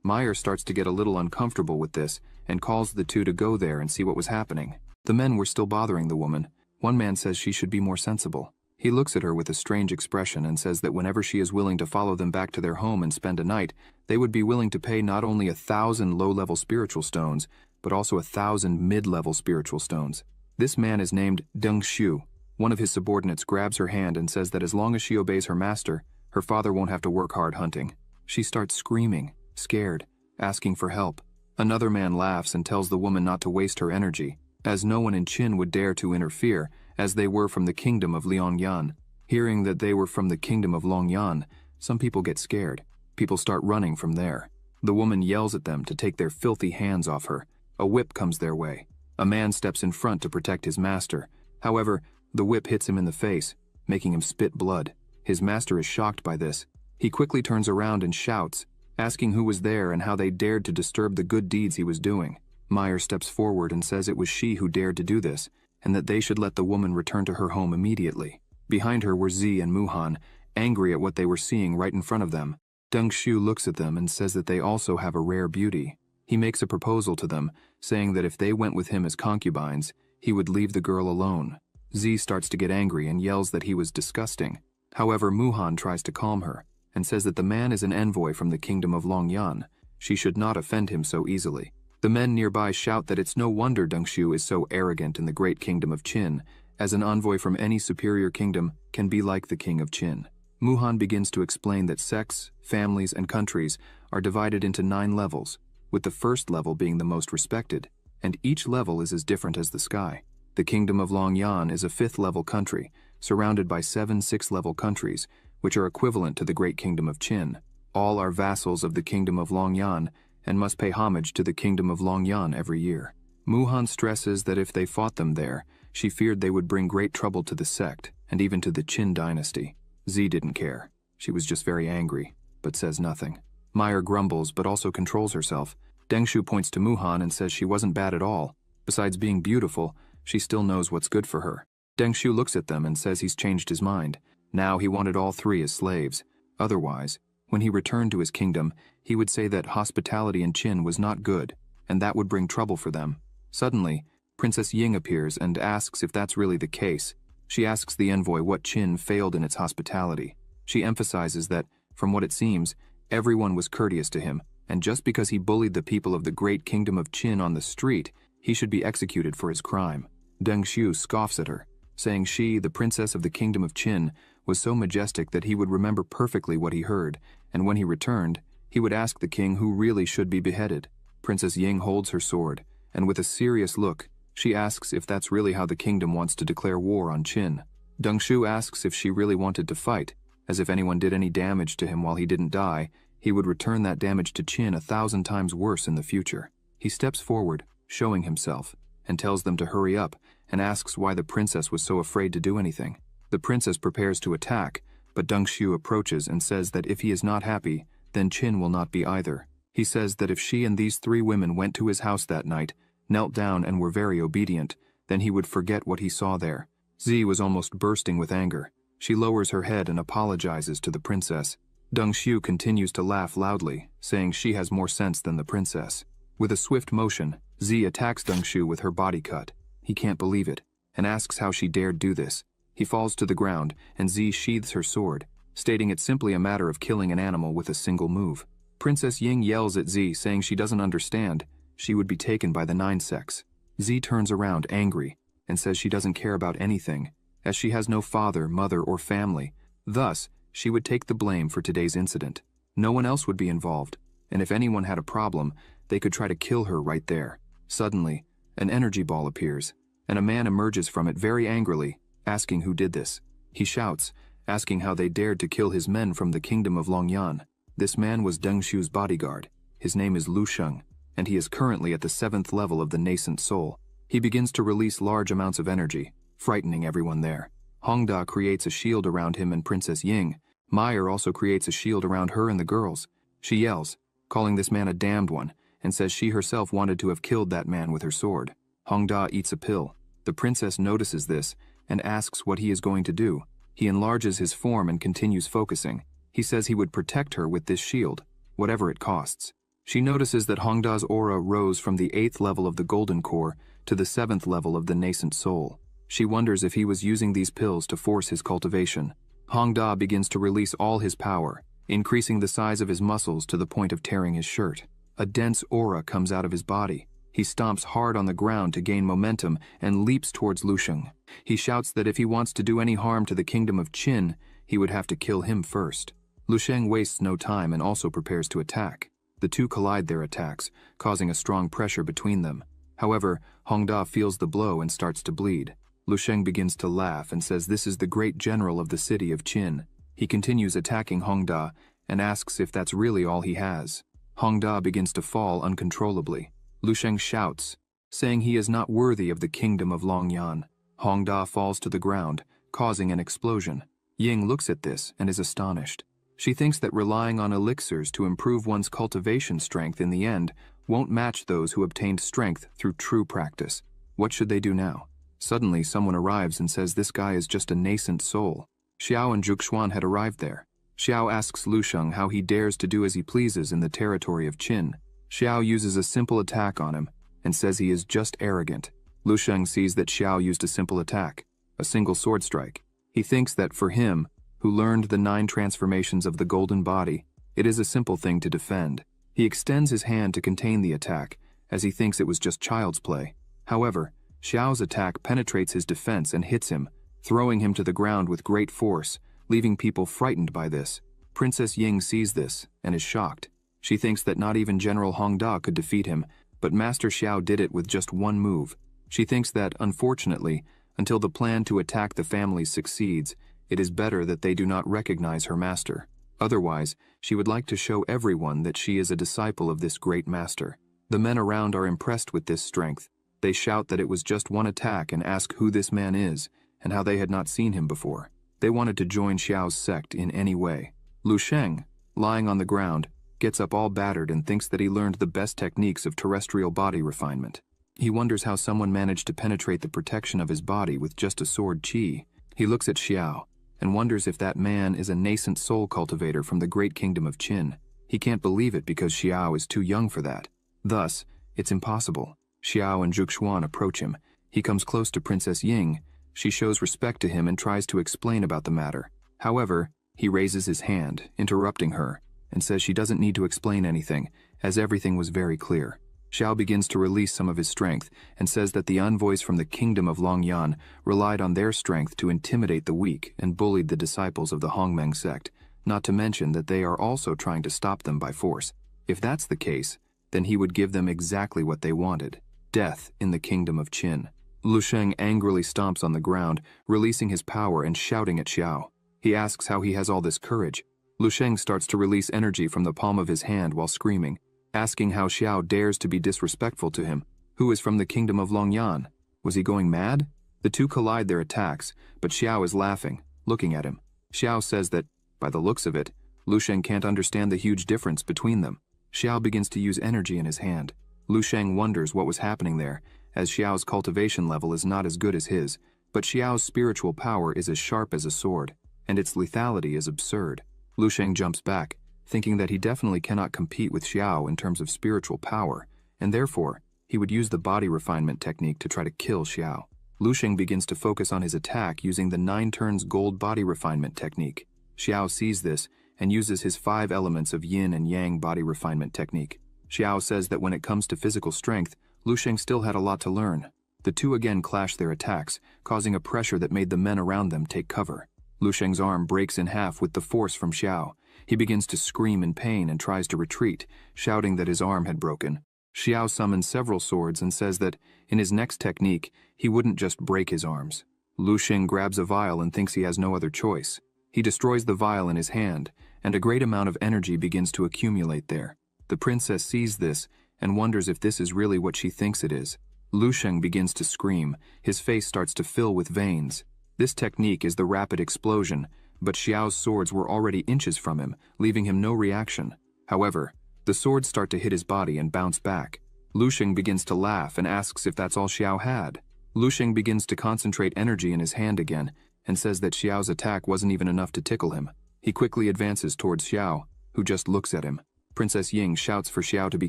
Meyer starts to get a little uncomfortable with this and calls the two to go there and see what was happening. The men were still bothering the woman. One man says she should be more sensible. He looks at her with a strange expression and says that whenever she is willing to follow them back to their home and spend a night, they would be willing to pay not only 1,000 low-level spiritual stones, but also 1,000 mid-level spiritual stones. This man is named Deng Xiu. One of his subordinates grabs her hand and says that as long as she obeys her master, her father won't have to work hard hunting. She starts screaming, scared, asking for help. Another man laughs and tells the woman not to waste her energy, as no one in Qin would dare to interfere, as they were from the kingdom of Liangyan. Hearing that they were from the kingdom of Longyan, some people get scared. People start running from there. The woman yells at them to take their filthy hands off her. A whip comes their way. A man steps in front to protect his master. However, the whip hits him in the face, making him spit blood. His master is shocked by this. He quickly turns around and shouts, asking who was there and how they dared to disturb the good deeds he was doing. Meyer steps forward and says it was she who dared to do this, and that they should let the woman return to her home immediately. Behind her were Zi and Muhan, angry at what they were seeing right in front of them. Deng Shu looks at them and says that they also have a rare beauty. He makes a proposal to them, saying that if they went with him as concubines, he would leave the girl alone. Zi starts to get angry and yells that he was disgusting. However, Muhan tries to calm her, and says that the man is an envoy from the kingdom of Longyan. She should not offend him so easily. The men nearby shout that it's no wonder Deng Shu is so arrogant in the great kingdom of Qin, as an envoy from any superior kingdom can be like the king of Qin. Muhan begins to explain that sects, families, and countries are divided into 9 levels, with the first level being the most respected, and each level is as different as the sky. The kingdom of Longyan is a 5th-level country, surrounded by 7 6th-level countries, which are equivalent to the great kingdom of Qin. All are vassals of the kingdom of Longyan and must pay homage to the kingdom of Longyan every year. Muhan stresses that if they fought them there, she feared they would bring great trouble to the sect and even to the Qin dynasty. Zi didn't care. She was just very angry, but says nothing. Meyer grumbles but also controls herself. Deng Shu points to Muhan and says she wasn't bad at all. Besides being beautiful, she still knows what's good for her. Deng Shu looks at them and says he's changed his mind. Now he wanted all 3 as slaves. Otherwise, when he returned to his kingdom, he would say that hospitality in Qin was not good, and that would bring trouble for them. Suddenly, Princess Ying appears and asks if that's really the case. She asks the envoy what Qin failed in its hospitality. She emphasizes that, from what it seems, everyone was courteous to him, and just because he bullied the people of the great kingdom of Qin on the street, he should be executed for his crime. Deng Shu scoffs at her, saying she, the princess of the kingdom of Qin, was so majestic that he would remember perfectly what he heard, and when he returned, he would ask the king who really should be beheaded. Princess Ying holds her sword, and with a serious look, she asks if that's really how the kingdom wants to declare war on Qin. Deng Shu asks if she really wanted to fight, as if anyone did any damage to him while he didn't die, he would return that damage to Qin 1,000 times worse in the future. He steps forward, showing himself, and tells them to hurry up, and asks why the princess was so afraid to do anything. The princess prepares to attack, but Deng Shu approaches and says that if he is not happy, then Qin will not be either. He says that if she and these 3 women went to his house that night, knelt down and were very obedient, then he would forget what he saw there. Zi was almost bursting with anger. She lowers her head and apologizes to the princess. Deng Shu continues to laugh loudly, saying she has more sense than the princess. With a swift motion, Zi attacks Deng Shu with her body cut. He can't believe it, and asks how she dared do this. He falls to the ground, and Zi sheathes her sword, stating it's simply a matter of killing an animal with a single move. Princess Ying yells at Zi, saying she doesn't understand. She would be taken by the 9 sects. Zi turns around angry, and says she doesn't care about anything, as she has no father, mother, or family. Thus, she would take the blame for today's incident. No one else would be involved, and if anyone had a problem, they could try to kill her right there. Suddenly, an energy ball appears, and a man emerges from it very angrily, asking who did this. He shouts, asking how they dared to kill his men from the kingdom of Longyan. This man was Deng Shu's bodyguard. His name is Lu Sheng, and he is currently at the 7th level of the nascent soul. He begins to release large amounts of energy, frightening everyone there. Hongda creates a shield around him and Princess Ying. Meyer also creates a shield around her and the girls. She yells, calling this man a damned one, and says she herself wanted to have killed that man with her sword. Hongda eats a pill. The princess notices this and asks what he is going to do. He enlarges his form and continues focusing. He says he would protect her with this shield, whatever it costs. She notices that Hongda's aura rose from the 8th level of the golden core to the 7th level of the nascent soul. She wonders if he was using these pills to force his cultivation. Hongda begins to release all his power, increasing the size of his muscles to the point of tearing his shirt. A dense aura comes out of his body. He stomps hard on the ground to gain momentum and leaps towards Lu Sheng. He shouts that if he wants to do any harm to the kingdom of Qin, he would have to kill him first. Lu Sheng wastes no time and also prepares to attack. The two collide their attacks, causing a strong pressure between them. However, Hong Da feels the blow and starts to bleed. Lu Sheng begins to laugh and says this is the great general of the city of Qin. He continues attacking Hong Da and asks if that's really all he has. Hong Da begins to fall uncontrollably. Lu Sheng shouts, saying he is not worthy of the kingdom of Longyan. Hong Da falls to the ground, causing an explosion. Ying looks at this and is astonished. She thinks that relying on elixirs to improve one's cultivation strength in the end won't match those who obtained strength through true practice. What should they do now? Suddenly, someone arrives and says this guy is just a nascent soul. Xiao and Zhuxuan had arrived there. Xiao asks Lu Sheng how he dares to do as he pleases in the territory of Qin. Xiao uses a simple attack on him and says he is just arrogant. Lu Sheng sees that Xiao used a simple attack, a single sword strike. He thinks that for him, who learned the 9 transformations of the golden body, it is a simple thing to defend. He extends his hand to contain the attack, as he thinks it was just child's play. However, Xiao's attack penetrates his defense and hits him, throwing him to the ground with great force, leaving people frightened by this. Princess Ying sees this and is shocked. She thinks that not even General Hong Da could defeat him, but Master Xiao did it with just one move. She thinks that, unfortunately, until the plan to attack the family succeeds, it is better that they do not recognize her master. Otherwise, she would like to show everyone that she is a disciple of this great master. The men around are impressed with this strength. They shout that it was just one attack and ask who this man is and how they had not seen him before. They wanted to join Xiao's sect in any way. Lu Sheng, lying on the ground, gets up all battered and thinks that he learned the best techniques of terrestrial body refinement. He wonders how someone managed to penetrate the protection of his body with just a sword qi. He looks at Xiao and wonders if that man is a nascent soul cultivator from the great kingdom of Qin. He can't believe it because Xiao is too young for that. Thus, it's impossible. Xiao and Zhuxuan approach him. He comes close to Princess Ying. She shows respect to him and tries to explain about the matter. However, he raises his hand, interrupting her, and says she doesn't need to explain anything, as everything was very clear. Xiao begins to release some of his strength and says that the envoys from the kingdom of Longyan relied on their strength to intimidate the weak and bullied the disciples of the Hongmeng sect, not to mention that they are also trying to stop them by force. If that's the case, then he would give them exactly what they wanted: death in the kingdom of Qin. Lu Sheng angrily stomps on the ground, releasing his power and shouting at Xiao. He asks how he has all this courage. Lu Sheng starts to release energy from the palm of his hand while screaming, asking how Xiao dares to be disrespectful to him, who is from the kingdom of Longyan. Was he going mad? The two collide their attacks, but Xiao is laughing, looking at him. Xiao says that, by the looks of it, Lu Sheng can't understand the huge difference between them. Xiao begins to use energy in his hand. Lu Sheng wonders what was happening there, as Xiao's cultivation level is not as good as his, but Xiao's spiritual power is as sharp as a sword, and its lethality is absurd. Lu Sheng jumps back, thinking that he definitely cannot compete with Xiao in terms of spiritual power, and therefore, he would use the body refinement technique to try to kill Xiao. Lu Sheng begins to focus on his attack using the 9 turns gold body refinement technique. Xiao sees this and uses his 5 elements of yin and yang body refinement technique. Xiao says that when it comes to physical strength, Lu Sheng still had a lot to learn. The two again clash their attacks, causing a pressure that made the men around them take cover. Lu Sheng's arm breaks in half with the force from Xiao. He begins to scream in pain and tries to retreat, shouting that his arm had broken. Xiao summons several swords and says that, in his next technique, he wouldn't just break his arms. Lu Sheng grabs a vial and thinks he has no other choice. He destroys the vial in his hand, and a great amount of energy begins to accumulate there. The princess sees this and wonders if this is really what she thinks it is. Lu Sheng begins to scream. His face starts to fill with veins. This technique is the rapid explosion, but Xiao's swords were already inches from him, leaving him no reaction. However, the swords start to hit his body and bounce back. Lu Sheng begins to laugh and asks if that's all Xiao had. Lu Sheng begins to concentrate energy in his hand again and says that Xiao's attack wasn't even enough to tickle him. He quickly advances towards Xiao, who just looks at him. Princess Ying shouts for Xiao to be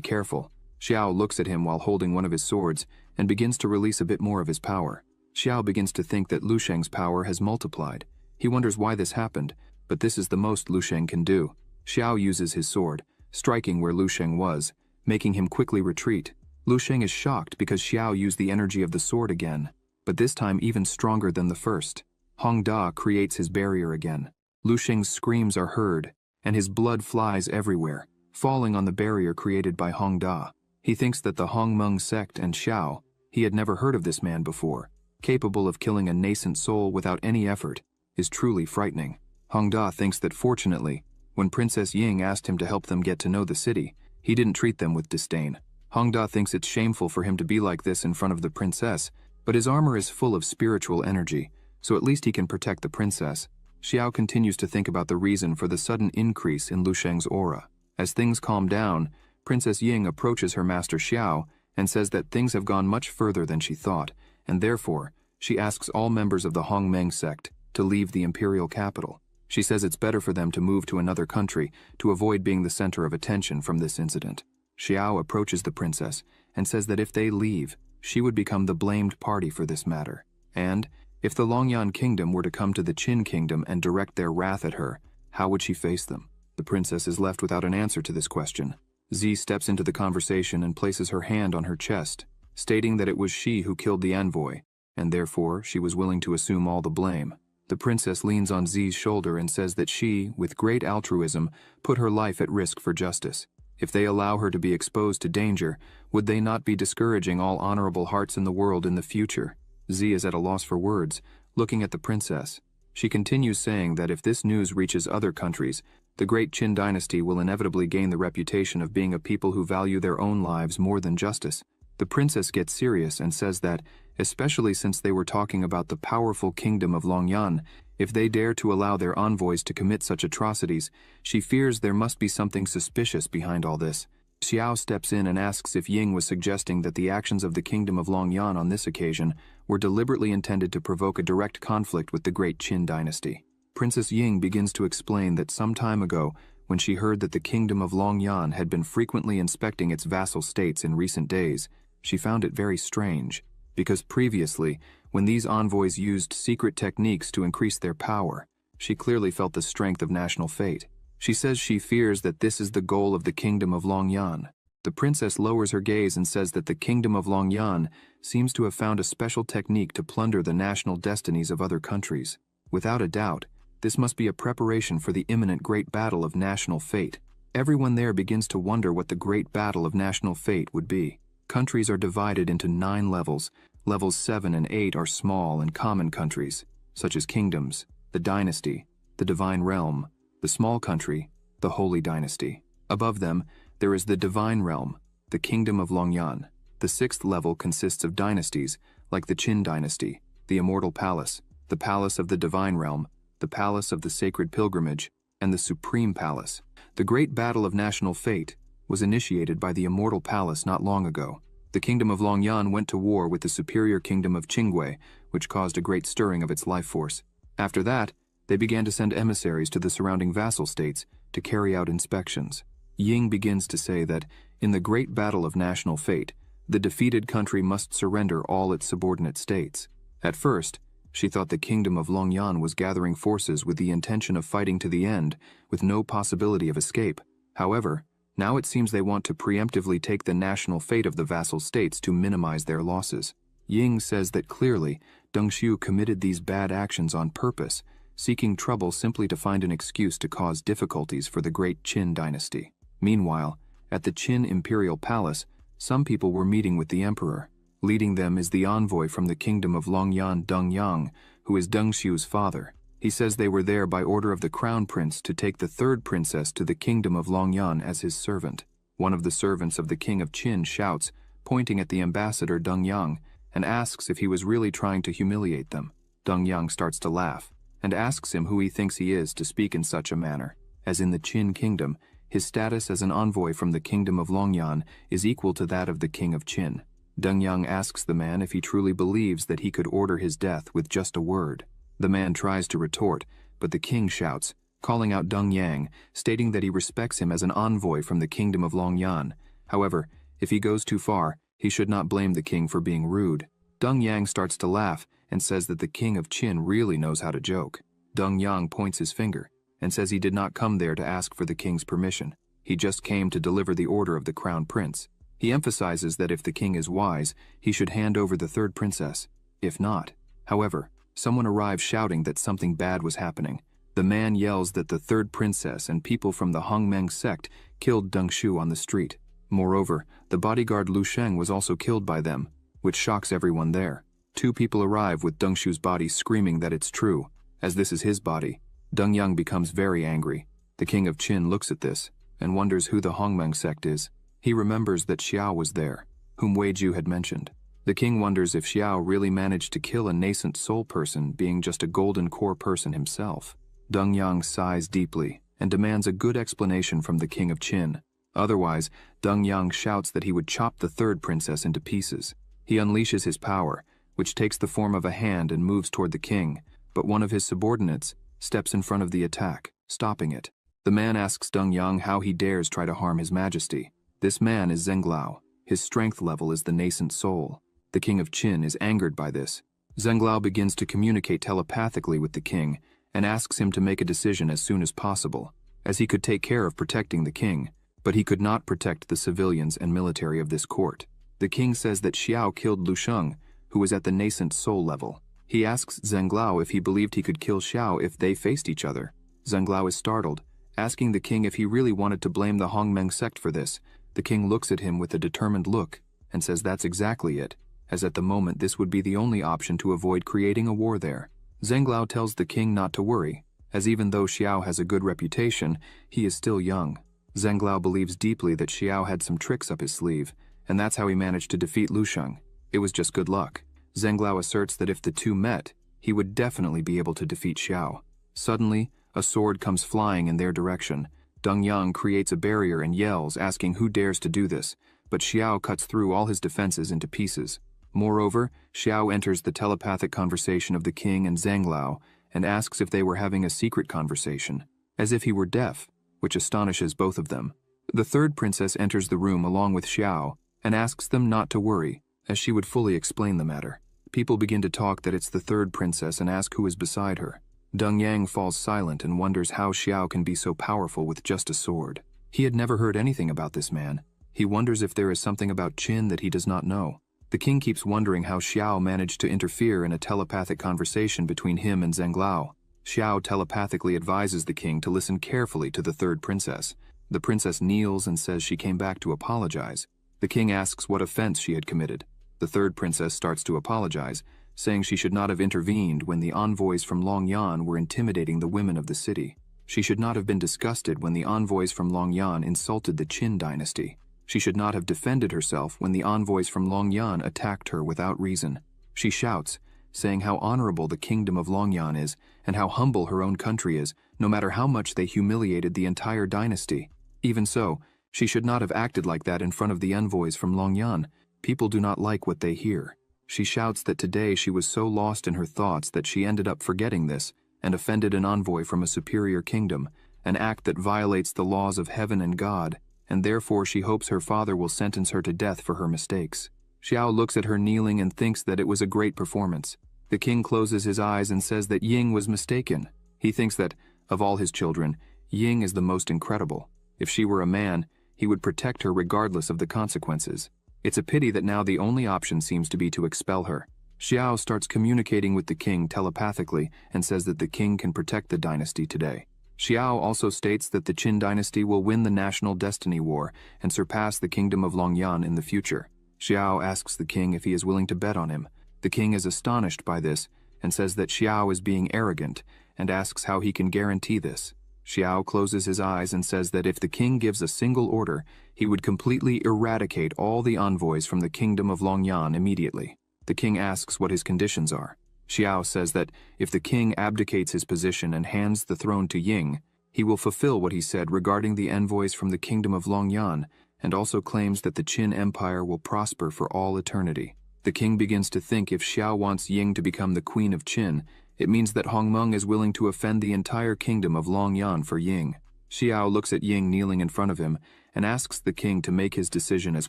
careful. Xiao looks at him while holding one of his swords and begins to release a bit more of his power. Xiao begins to think that Lu Sheng's power has multiplied. He wonders why this happened, but this is the most Lu Sheng can do. Xiao uses his sword, striking where Lu Sheng was, making him quickly retreat. Lu Sheng is shocked because Xiao used the energy of the sword again, but this time even stronger than the first. Hong Da creates his barrier again. Lu Sheng's screams are heard, and his blood flies everywhere, falling on the barrier created by Hong Da. He thinks that the Hong Meng sect and Xiao, he had never heard of this man before, capable of killing a nascent soul without any effort, is truly frightening. Hong Da thinks that fortunately, when Princess Ying asked him to help them get to know the city, he didn't treat them with disdain. Hong Da thinks it's shameful for him to be like this in front of the princess, but his armor is full of spiritual energy, so at least he can protect the princess. Xiao continues to think about the reason for the sudden increase in Lu Sheng's aura. As things calm down, Princess Ying approaches her master Xiao and says that things have gone much further than she thought, and therefore, she asks all members of the Hong Meng sect to leave the imperial capital. She says it's better for them to move to another country to avoid being the center of attention from this incident. Xiao approaches the princess and says that if they leave, she would become the blamed party for this matter. And, if the Longyan kingdom were to come to the Qin kingdom and direct their wrath at her, how would she face them? The princess is left without an answer to this question. Z steps into the conversation and places her hand on her chest, stating that it was she who killed the envoy, and therefore she was willing to assume all the blame. The princess leans on Z's shoulder and says that she, with great altruism, put her life at risk for justice. If they allow her to be exposed to danger, would they not be discouraging all honorable hearts in the world in the future? Z is at a loss for words, looking at the princess. She continues saying that if this news reaches other countries, the great Qin dynasty will inevitably gain the reputation of being a people who value their own lives more than justice. The princess gets serious and says that, especially since they were talking about the powerful kingdom of Longyan, if they dare to allow their envoys to commit such atrocities, she fears there must be something suspicious behind all this. Xiao steps in and asks if Ying was suggesting that the actions of the kingdom of Longyan on this occasion were deliberately intended to provoke a direct conflict with the great Qin dynasty. Princess Ying begins to explain that some time ago, when she heard that the kingdom of Longyan had been frequently inspecting its vassal states in recent days, she found it very strange, because previously, when these envoys used secret techniques to increase their power, she clearly felt the strength of national fate. She says she fears that this is the goal of the kingdom of Longyan. The princess lowers her gaze and says that the kingdom of Longyan seems to have found a special technique to plunder the national destinies of other countries. Without a doubt, this must be a preparation for the imminent great battle of national fate. Everyone there begins to wonder what the great battle of national fate would be. Countries are divided into 9 levels. Levels 7 and 8 are small and common countries, such as kingdoms, the dynasty, the divine realm, the small country, the holy dynasty. Above them, there is the divine realm, the kingdom of Longyan. The 6th level consists of dynasties, like the Qin dynasty, the immortal palace, the palace of the divine realm, the palace of the sacred pilgrimage, and the supreme palace. The great battle of national fate was initiated by the immortal palace not long ago. The kingdom of Longyan went to war with the superior kingdom of Qingwei, which caused a great stirring of its life force. After that, they began to send emissaries to the surrounding vassal states to carry out inspections. Ying begins to say that, in the great battle of national fate, the defeated country must surrender all its subordinate states. At first, she thought the kingdom of Longyan was gathering forces with the intention of fighting to the end, with no possibility of escape. However, now it seems they want to preemptively take the national fate of the vassal states to minimize their losses. Ying says that clearly, Deng Xiu committed these bad actions on purpose, seeking trouble simply to find an excuse to cause difficulties for the great Qin dynasty. Meanwhile, at the Qin imperial palace, some people were meeting with the emperor. Leading them is the envoy from the kingdom of Longyan, Deng Yang, who is Deng Xiu's father. He says they were there by order of the crown prince to take the 3rd princess to the kingdom of Longyan as his servant. One of the servants of the king of Qin shouts, pointing at the ambassador Deng Yang, and asks if he was really trying to humiliate them. Deng Yang starts to laugh, and asks him who he thinks he is to speak in such a manner. As in the Qin kingdom, his status as an envoy from the kingdom of Longyan is equal to that of the king of Qin. Deng Yang asks the man if he truly believes that he could order his death with just a word. The man tries to retort, but the king shouts, calling out Deng Yang, stating that he respects him as an envoy from the kingdom of Longyan. However, if he goes too far, he should not blame the king for being rude. Deng Yang starts to laugh and says that the king of Qin really knows how to joke. Deng Yang points his finger and says he did not come there to ask for the king's permission. He just came to deliver the order of the crown prince. He emphasizes that if the king is wise, he should hand over the third princess. If not, however, someone arrives shouting that something bad was happening. The man yells that the third princess and people from the Hongmeng sect killed Deng Shu on the street. Moreover, the bodyguard Lu Sheng was also killed by them, which shocks everyone there. Two people arrive with Deng Shu's body screaming that it's true, as this is his body. Deng Yang becomes very angry. The king of Qin looks at this and wonders who the Hongmeng sect is. He remembers that Xiao was there, whom Wei Ju had mentioned. The king wonders if Xiao really managed to kill a nascent soul person, being just a golden core person himself. Deng Yang sighs deeply and demands a good explanation from the king of Qin. Otherwise, Deng Yang shouts that he would chop the third princess into pieces. He unleashes his power, which takes the form of a hand and moves toward the king, but one of his subordinates steps in front of the attack, stopping it. The man asks Deng Yang how he dares try to harm his majesty. This man is Zhenglao. His strength level is the nascent soul. The king of Qin is angered by this. Zhenglao begins to communicate telepathically with the king and asks him to make a decision as soon as possible, as he could take care of protecting the king, but he could not protect the civilians and military of this court. The king says that Xiao killed Lu Sheng, who was at the nascent soul level. He asks Zhenglao if he believed he could kill Xiao if they faced each other. Zhenglao is startled, asking the king if he really wanted to blame the Hongmeng sect for this. The king looks at him with a determined look and says that's exactly it, as at the moment this would be the only option to avoid creating a war there. Zhenglao tells the king not to worry, as even though Xiao has a good reputation, he is still young. Zhenglao believes deeply that Xiao had some tricks up his sleeve, and that's how he managed to defeat Lu Sheng. It was just good luck. Zhenglao asserts that if the two met, he would definitely be able to defeat Xiao. Suddenly, a sword comes flying in their direction. Deng Yang creates a barrier and yells, asking who dares to do this, but Xiao cuts through all his defenses into pieces. Moreover, Xiao enters the telepathic conversation of the king and Zhenglao and asks if they were having a secret conversation, as if he were deaf, which astonishes both of them. The third princess enters the room along with Xiao and asks them not to worry, as she would fully explain the matter. People begin to talk that it's the third princess and ask who is beside her. Deng Yang falls silent and wonders how Xiao can be so powerful with just a sword. He had never heard anything about this man. He wonders if there is something about Qin that he does not know. The king keeps wondering how Xiao managed to interfere in a telepathic conversation between him and Zhenglao. Xiao telepathically advises the king to listen carefully to the third princess. The princess kneels and says she came back to apologize. The king asks what offense she had committed. The third princess starts to apologize, saying she should not have intervened when the envoys from Longyan were intimidating the women of the city. She should not have been disgusted when the envoys from Longyan insulted the Qin dynasty. She should not have defended herself when the envoys from Longyan attacked her without reason. She shouts, saying how honorable the kingdom of Longyan is and how humble her own country is, no matter how much they humiliated the entire dynasty. Even so, she should not have acted like that in front of the envoys from Longyan. People do not like what they hear. She shouts that today she was so lost in her thoughts that she ended up forgetting this and offended an envoy from a superior kingdom, an act that violates the laws of heaven and God, and therefore she hopes her father will sentence her to death for her mistakes. Xiao looks at her kneeling and thinks that it was a great performance. The king closes his eyes and says that Ying was mistaken. He thinks that, of all his children, Ying is the most incredible. If she were a man, he would protect her regardless of the consequences. It's a pity that now the only option seems to be to expel her. Xiao starts communicating with the king telepathically and says that the king can protect the dynasty today. Xiao also states that the Qin dynasty will win the national destiny war and surpass the kingdom of Longyan in the future. Xiao asks the king if he is willing to bet on him. The king is astonished by this and says that Xiao is being arrogant and asks how he can guarantee this. Xiao closes his eyes and says that if the king gives a single order, he would completely eradicate all the envoys from the kingdom of Longyan immediately. The king asks what his conditions are. Xiao says that if the king abdicates his position and hands the throne to Ying, he will fulfill what he said regarding the envoys from the kingdom of Longyan, and also claims that the Qin Empire will prosper for all eternity. The king begins to think if Xiao wants Ying to become the queen of Qin, it means that Hongmeng is willing to offend the entire kingdom of Longyan for Ying. Xiao looks at Ying kneeling in front of him and asks the king to make his decision as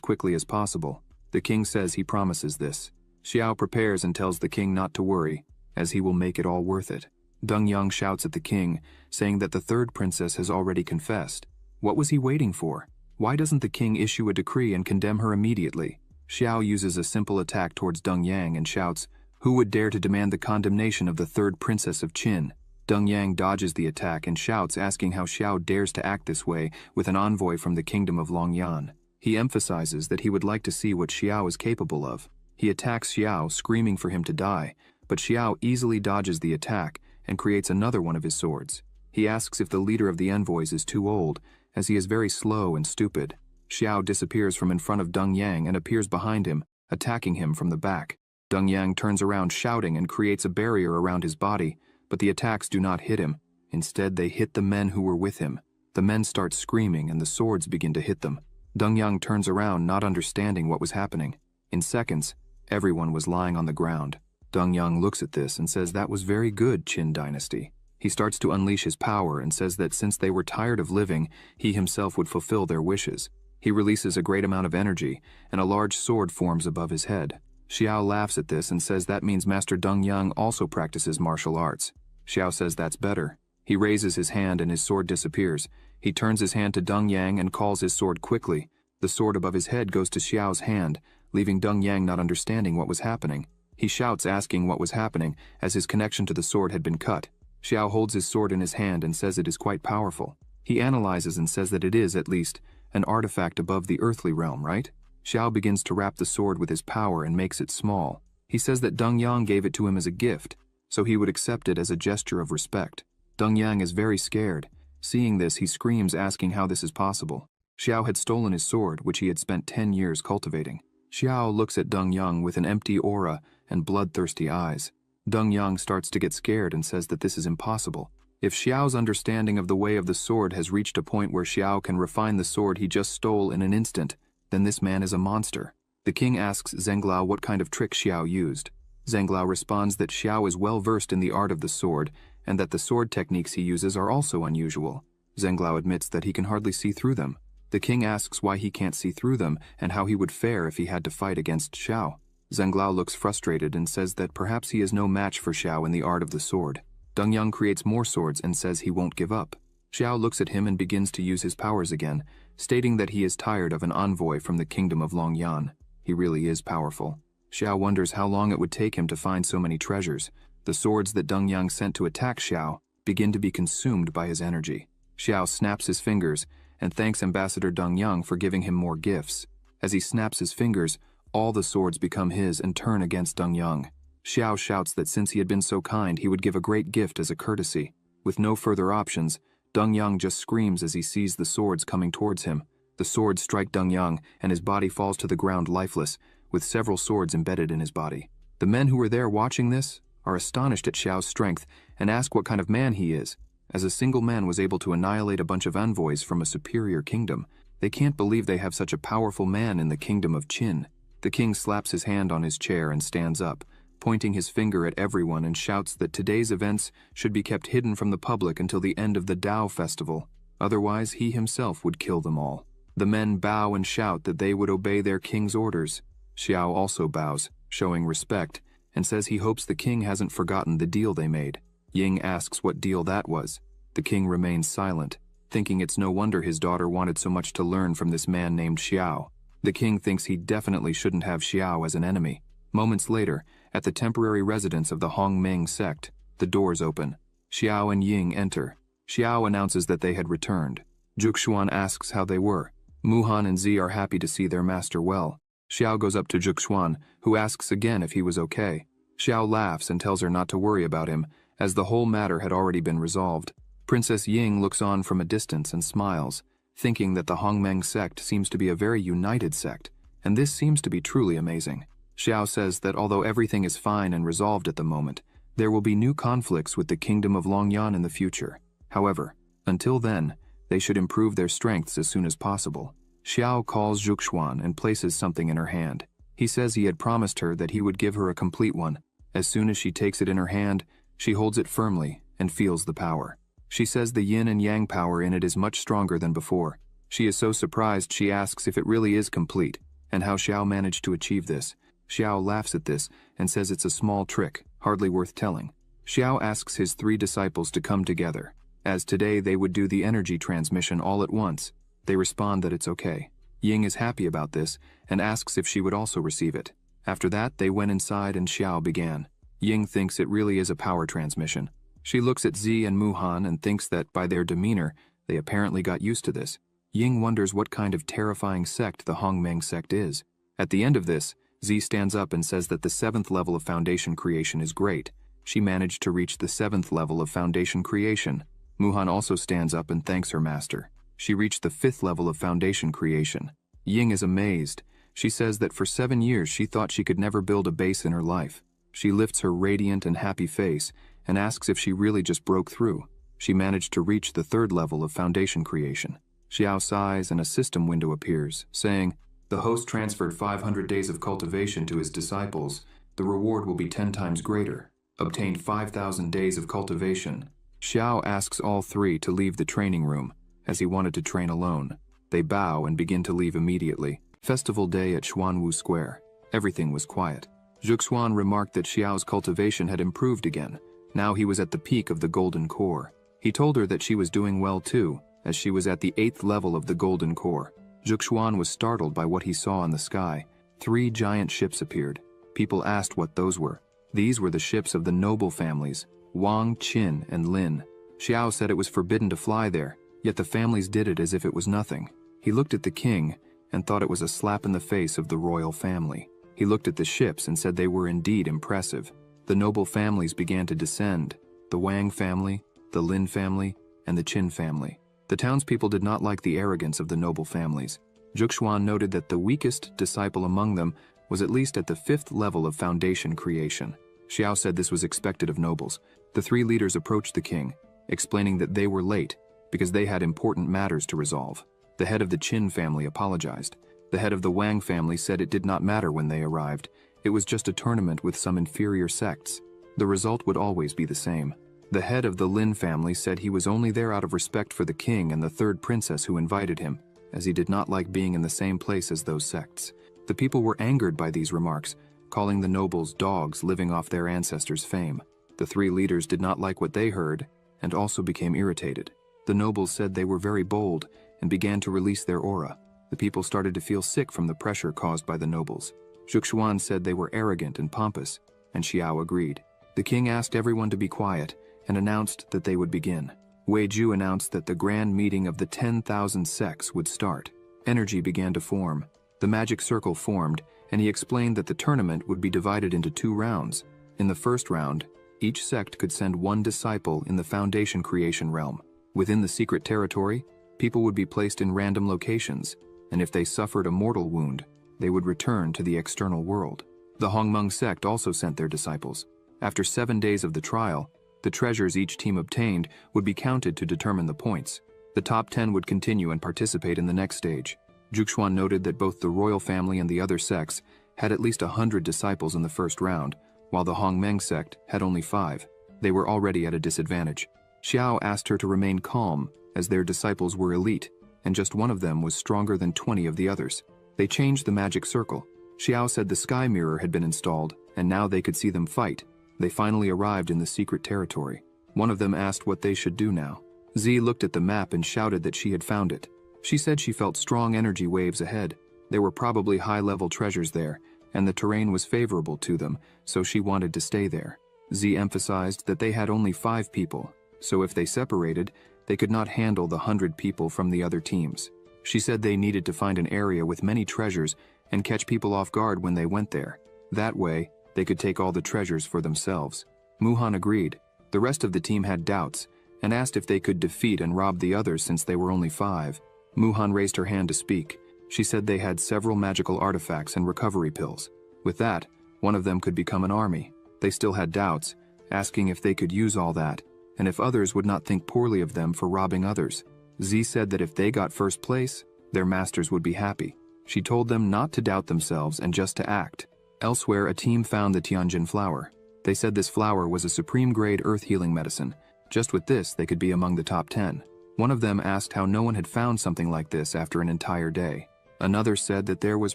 quickly as possible. The king says he promises this. Xiao prepares and tells the king not to worry, as he will make it all worth it. Deng Yang shouts at the king, saying that the third princess has already confessed. What was he waiting for? Why doesn't the king issue a decree and condemn her immediately? Xiao uses a simple attack towards Deng Yang and shouts, "Who would dare to demand the condemnation of the third princess of Qin?" Deng Yang dodges the attack and shouts, asking how Xiao dares to act this way with an envoy from the kingdom of Long Yan. He emphasizes that he would like to see what Xiao is capable of. He attacks Xiao, screaming for him to die, but Xiao easily dodges the attack and creates another one of his swords. He asks if the leader of the envoys is too old, as he is very slow and stupid. Xiao disappears from in front of Deng Yang and appears behind him, attacking him from the back. Deng Yang turns around shouting and creates a barrier around his body, but the attacks do not hit him. Instead, they hit the men who were with him. The men start screaming and the swords begin to hit them. Deng Yang turns around, not understanding what was happening. In seconds, everyone was lying on the ground. Deng Yang looks at this and says that was very good, Qin dynasty. He starts to unleash his power and says that since they were tired of living, he himself would fulfill their wishes. He releases a great amount of energy, and a large sword forms above his head. Xiao laughs at this and says that means Master Deng Yang also practices martial arts. Xiao says that's better. He raises his hand and his sword disappears. He turns his hand to Deng Yang and calls his sword quickly. The sword above his head goes to Xiao's hand, leaving Deng Yang not understanding what was happening. He shouts, asking what was happening, as his connection to the sword had been cut. Xiao holds his sword in his hand and says it is quite powerful. He analyzes and says that it is, at least, an artifact above the earthly realm, right? Xiao begins to wrap the sword with his power and makes it small. He says that Deng Yang gave it to him as a gift, so he would accept it as a gesture of respect. Deng Yang is very scared. Seeing this, he screams, asking how this is possible. Xiao had stolen his sword, which he had spent 10 years cultivating. Xiao looks at Deng Yang with an empty aura and bloodthirsty eyes. Deng Yang starts to get scared and says that this is impossible. If Xiao's understanding of the way of the sword has reached a point where Xiao can refine the sword he just stole in an instant, then this man is a monster. The king asks Zhenglao what kind of trick Xiao used. Zhenglao responds that Xiao is well versed in the art of the sword, and that the sword techniques he uses are also unusual. Zhenglao admits that he can hardly see through them. The king asks why he can't see through them and how he would fare if he had to fight against Xiao. Zhenglao looks frustrated and says that perhaps he is no match for Xiao in the art of the sword. Deng Yang creates more swords and says he won't give up. Xiao looks at him and begins to use his powers again, stating that he is tired of an envoy from the kingdom of Long Yan. He really is powerful. Xiao wonders how long it would take him to find so many treasures. The swords that Deng Yang sent to attack Xiao begin to be consumed by his energy. Xiao snaps his fingers and thanks Ambassador Deng Yang for giving him more gifts. As he snaps his fingers, all the swords become his and turn against Deng Yang. Xiao shouts that since he had been so kind, he would give a great gift as a courtesy. With no further options, Deng Yang just screams as he sees the swords coming towards him. The swords strike Deng Yang, and his body falls to the ground lifeless, with several swords embedded in his body. The men who were there watching this are astonished at Xiao's strength and ask what kind of man he is. As a single man was able to annihilate a bunch of envoys from a superior kingdom, they can't believe they have such a powerful man in the kingdom of Qin. The king slaps his hand on his chair and stands up, pointing his finger at everyone, and shouts that today's events should be kept hidden from the public until the end of the Dao festival. Otherwise, he himself would kill them all. The men bow and shout that they would obey their king's orders. Xiao also bows, showing respect, and says he hopes the king hasn't forgotten the deal they made. Ying asks what deal that was. The king remains silent, thinking it's no wonder his daughter wanted so much to learn from this man named Xiao. The king thinks he definitely shouldn't have Xiao as an enemy. Moments later, at the temporary residence of the Hongmeng sect, the doors open. Xiao and Ying enter. Xiao announces that they had returned. Juxuan asks how they were. Muhan and Zi are happy to see their master well. Xiao goes up to Juxuan, who asks again if he was okay. Xiao laughs and tells her not to worry about him, as the whole matter had already been resolved. Princess Ying looks on from a distance and smiles, thinking that the Hongmeng sect seems to be a very united sect, and this seems to be truly amazing. Xiao says that although everything is fine and resolved at the moment, there will be new conflicts with the kingdom of Long Yan in the future. However, until then, they should improve their strengths as soon as possible. Xiao calls Juxuan and places something in her hand. He says he had promised her that he would give her a complete one. As soon as she takes it in her hand, she holds it firmly and feels the power. She says the yin and yang power in it is much stronger than before. She is so surprised she asks if it really is complete, and how Xiao managed to achieve this. Xiao laughs at this and says it's a small trick, hardly worth telling. Xiao asks his 3 disciples to come together, as today they would do the energy transmission all at once. They respond that it's okay. Ying is happy about this and asks if she would also receive it. After that, they went inside and Xiao began. Ying thinks it really is a power transmission. She looks at Z and Muhan and thinks that by their demeanor, they apparently got used to this. Ying wonders what kind of terrifying sect the Hongmeng sect is. At the end of this, Z stands up and says that the 7th level of foundation creation is great. She managed to reach the 7th level of foundation creation. Muhan also stands up and thanks her master. She reached the 5th level of foundation creation. Ying is amazed. She says that for 7 years she thought she could never build a base in her life. She lifts her radiant and happy face and asks if she really just broke through. She managed to reach the 3rd level of foundation creation. Xiao sighs and a system window appears, saying, "The host transferred 500 days of cultivation to his disciples. The reward will be 10 times greater. Obtained 5,000 days of cultivation." Xiao asks all 3 to leave the training room, as he wanted to train alone. They bow and begin to leave immediately. Festival day at Xuanwu Square. Everything was quiet. Zhuxuan remarked that Xiao's cultivation had improved again. Now he was at the peak of the golden core. He told her that she was doing well too, as she was at the 8th level of the golden core. Zhuxuan was startled by what he saw in the sky. 3 giant ships appeared. People asked what those were. These were the ships of the noble families, Wang, Qin, and Lin. Xiao said it was forbidden to fly there, yet the families did it as if it was nothing. He looked at the king and thought it was a slap in the face of the royal family. He looked at the ships and said they were indeed impressive. The noble families began to descend, the Wang family, the Lin family, and the Qin family. The townspeople did not like the arrogance of the noble families. Zhuxuan noted that the weakest disciple among them was at least at the 5th level of foundation creation. Xiao said this was expected of nobles. The 3 leaders approached the king, explaining that they were late because they had important matters to resolve. The head of the Qin family apologized. The head of the Wang family said it did not matter when they arrived. It was just a tournament with some inferior sects. The result would always be the same. The head of the Lin family said he was only there out of respect for the king and the 3rd princess who invited him, as he did not like being in the same place as those sects. The people were angered by these remarks, calling the nobles dogs living off their ancestors' fame. The 3 leaders did not like what they heard and also became irritated. The nobles said they were very bold and began to release their aura. The people started to feel sick from the pressure caused by the nobles. Zhuxuan said they were arrogant and pompous, and Xiao agreed. The king asked everyone to be quiet and announced that they would begin. Wei Ju announced that the grand meeting of the 10,000 sects would start. Energy began to form. The magic circle formed, and he explained that the tournament would be divided into 2 rounds. In the first round, each sect could send 1 disciple in the foundation creation realm. Within the secret territory, people would be placed in random locations, and if they suffered a mortal wound, they would return to the external world. The Hongmeng sect also sent their disciples. After 7 days of the trial, the treasures each team obtained would be counted to determine the points. The top 10 would continue and participate in the next stage. Zhuxuan noted that both the royal family and the other sects had at least 100 disciples in the first round, while the Hongmeng sect had only 5. They were already at a disadvantage. Xiao asked her to remain calm, as their disciples were elite, and just one of them was stronger than 20 of the others. They changed the magic circle. Xiao said the sky mirror had been installed, and now they could see them fight. They finally arrived in the secret territory. One of them asked what they should do now. Z looked at the map and shouted that she had found it. She said she felt strong energy waves ahead. There were probably high-level treasures there, and the terrain was favorable to them, so she wanted to stay there. Z emphasized that they had only 5 people, so if they separated, they could not handle the 100 people from the other teams. She said they needed to find an area with many treasures and catch people off guard when they went there. That way, they could take all the treasures for themselves. Muhan agreed. The rest of the team had doubts and asked if they could defeat and rob the others since they were only 5. Muhan raised her hand to speak. She said they had several magical artifacts and recovery pills. With that, one of them could become an army. They still had doubts, asking if they could use all that, and if others would not think poorly of them for robbing others. Z said that if they got first place, their masters would be happy. She told them not to doubt themselves and just to act. Elsewhere, a team found the Tianjin flower. They said this flower was a supreme-grade earth healing medicine. Just with this, they could be among the top 10. One of them asked how no one had found something like this after an entire day. Another said that there was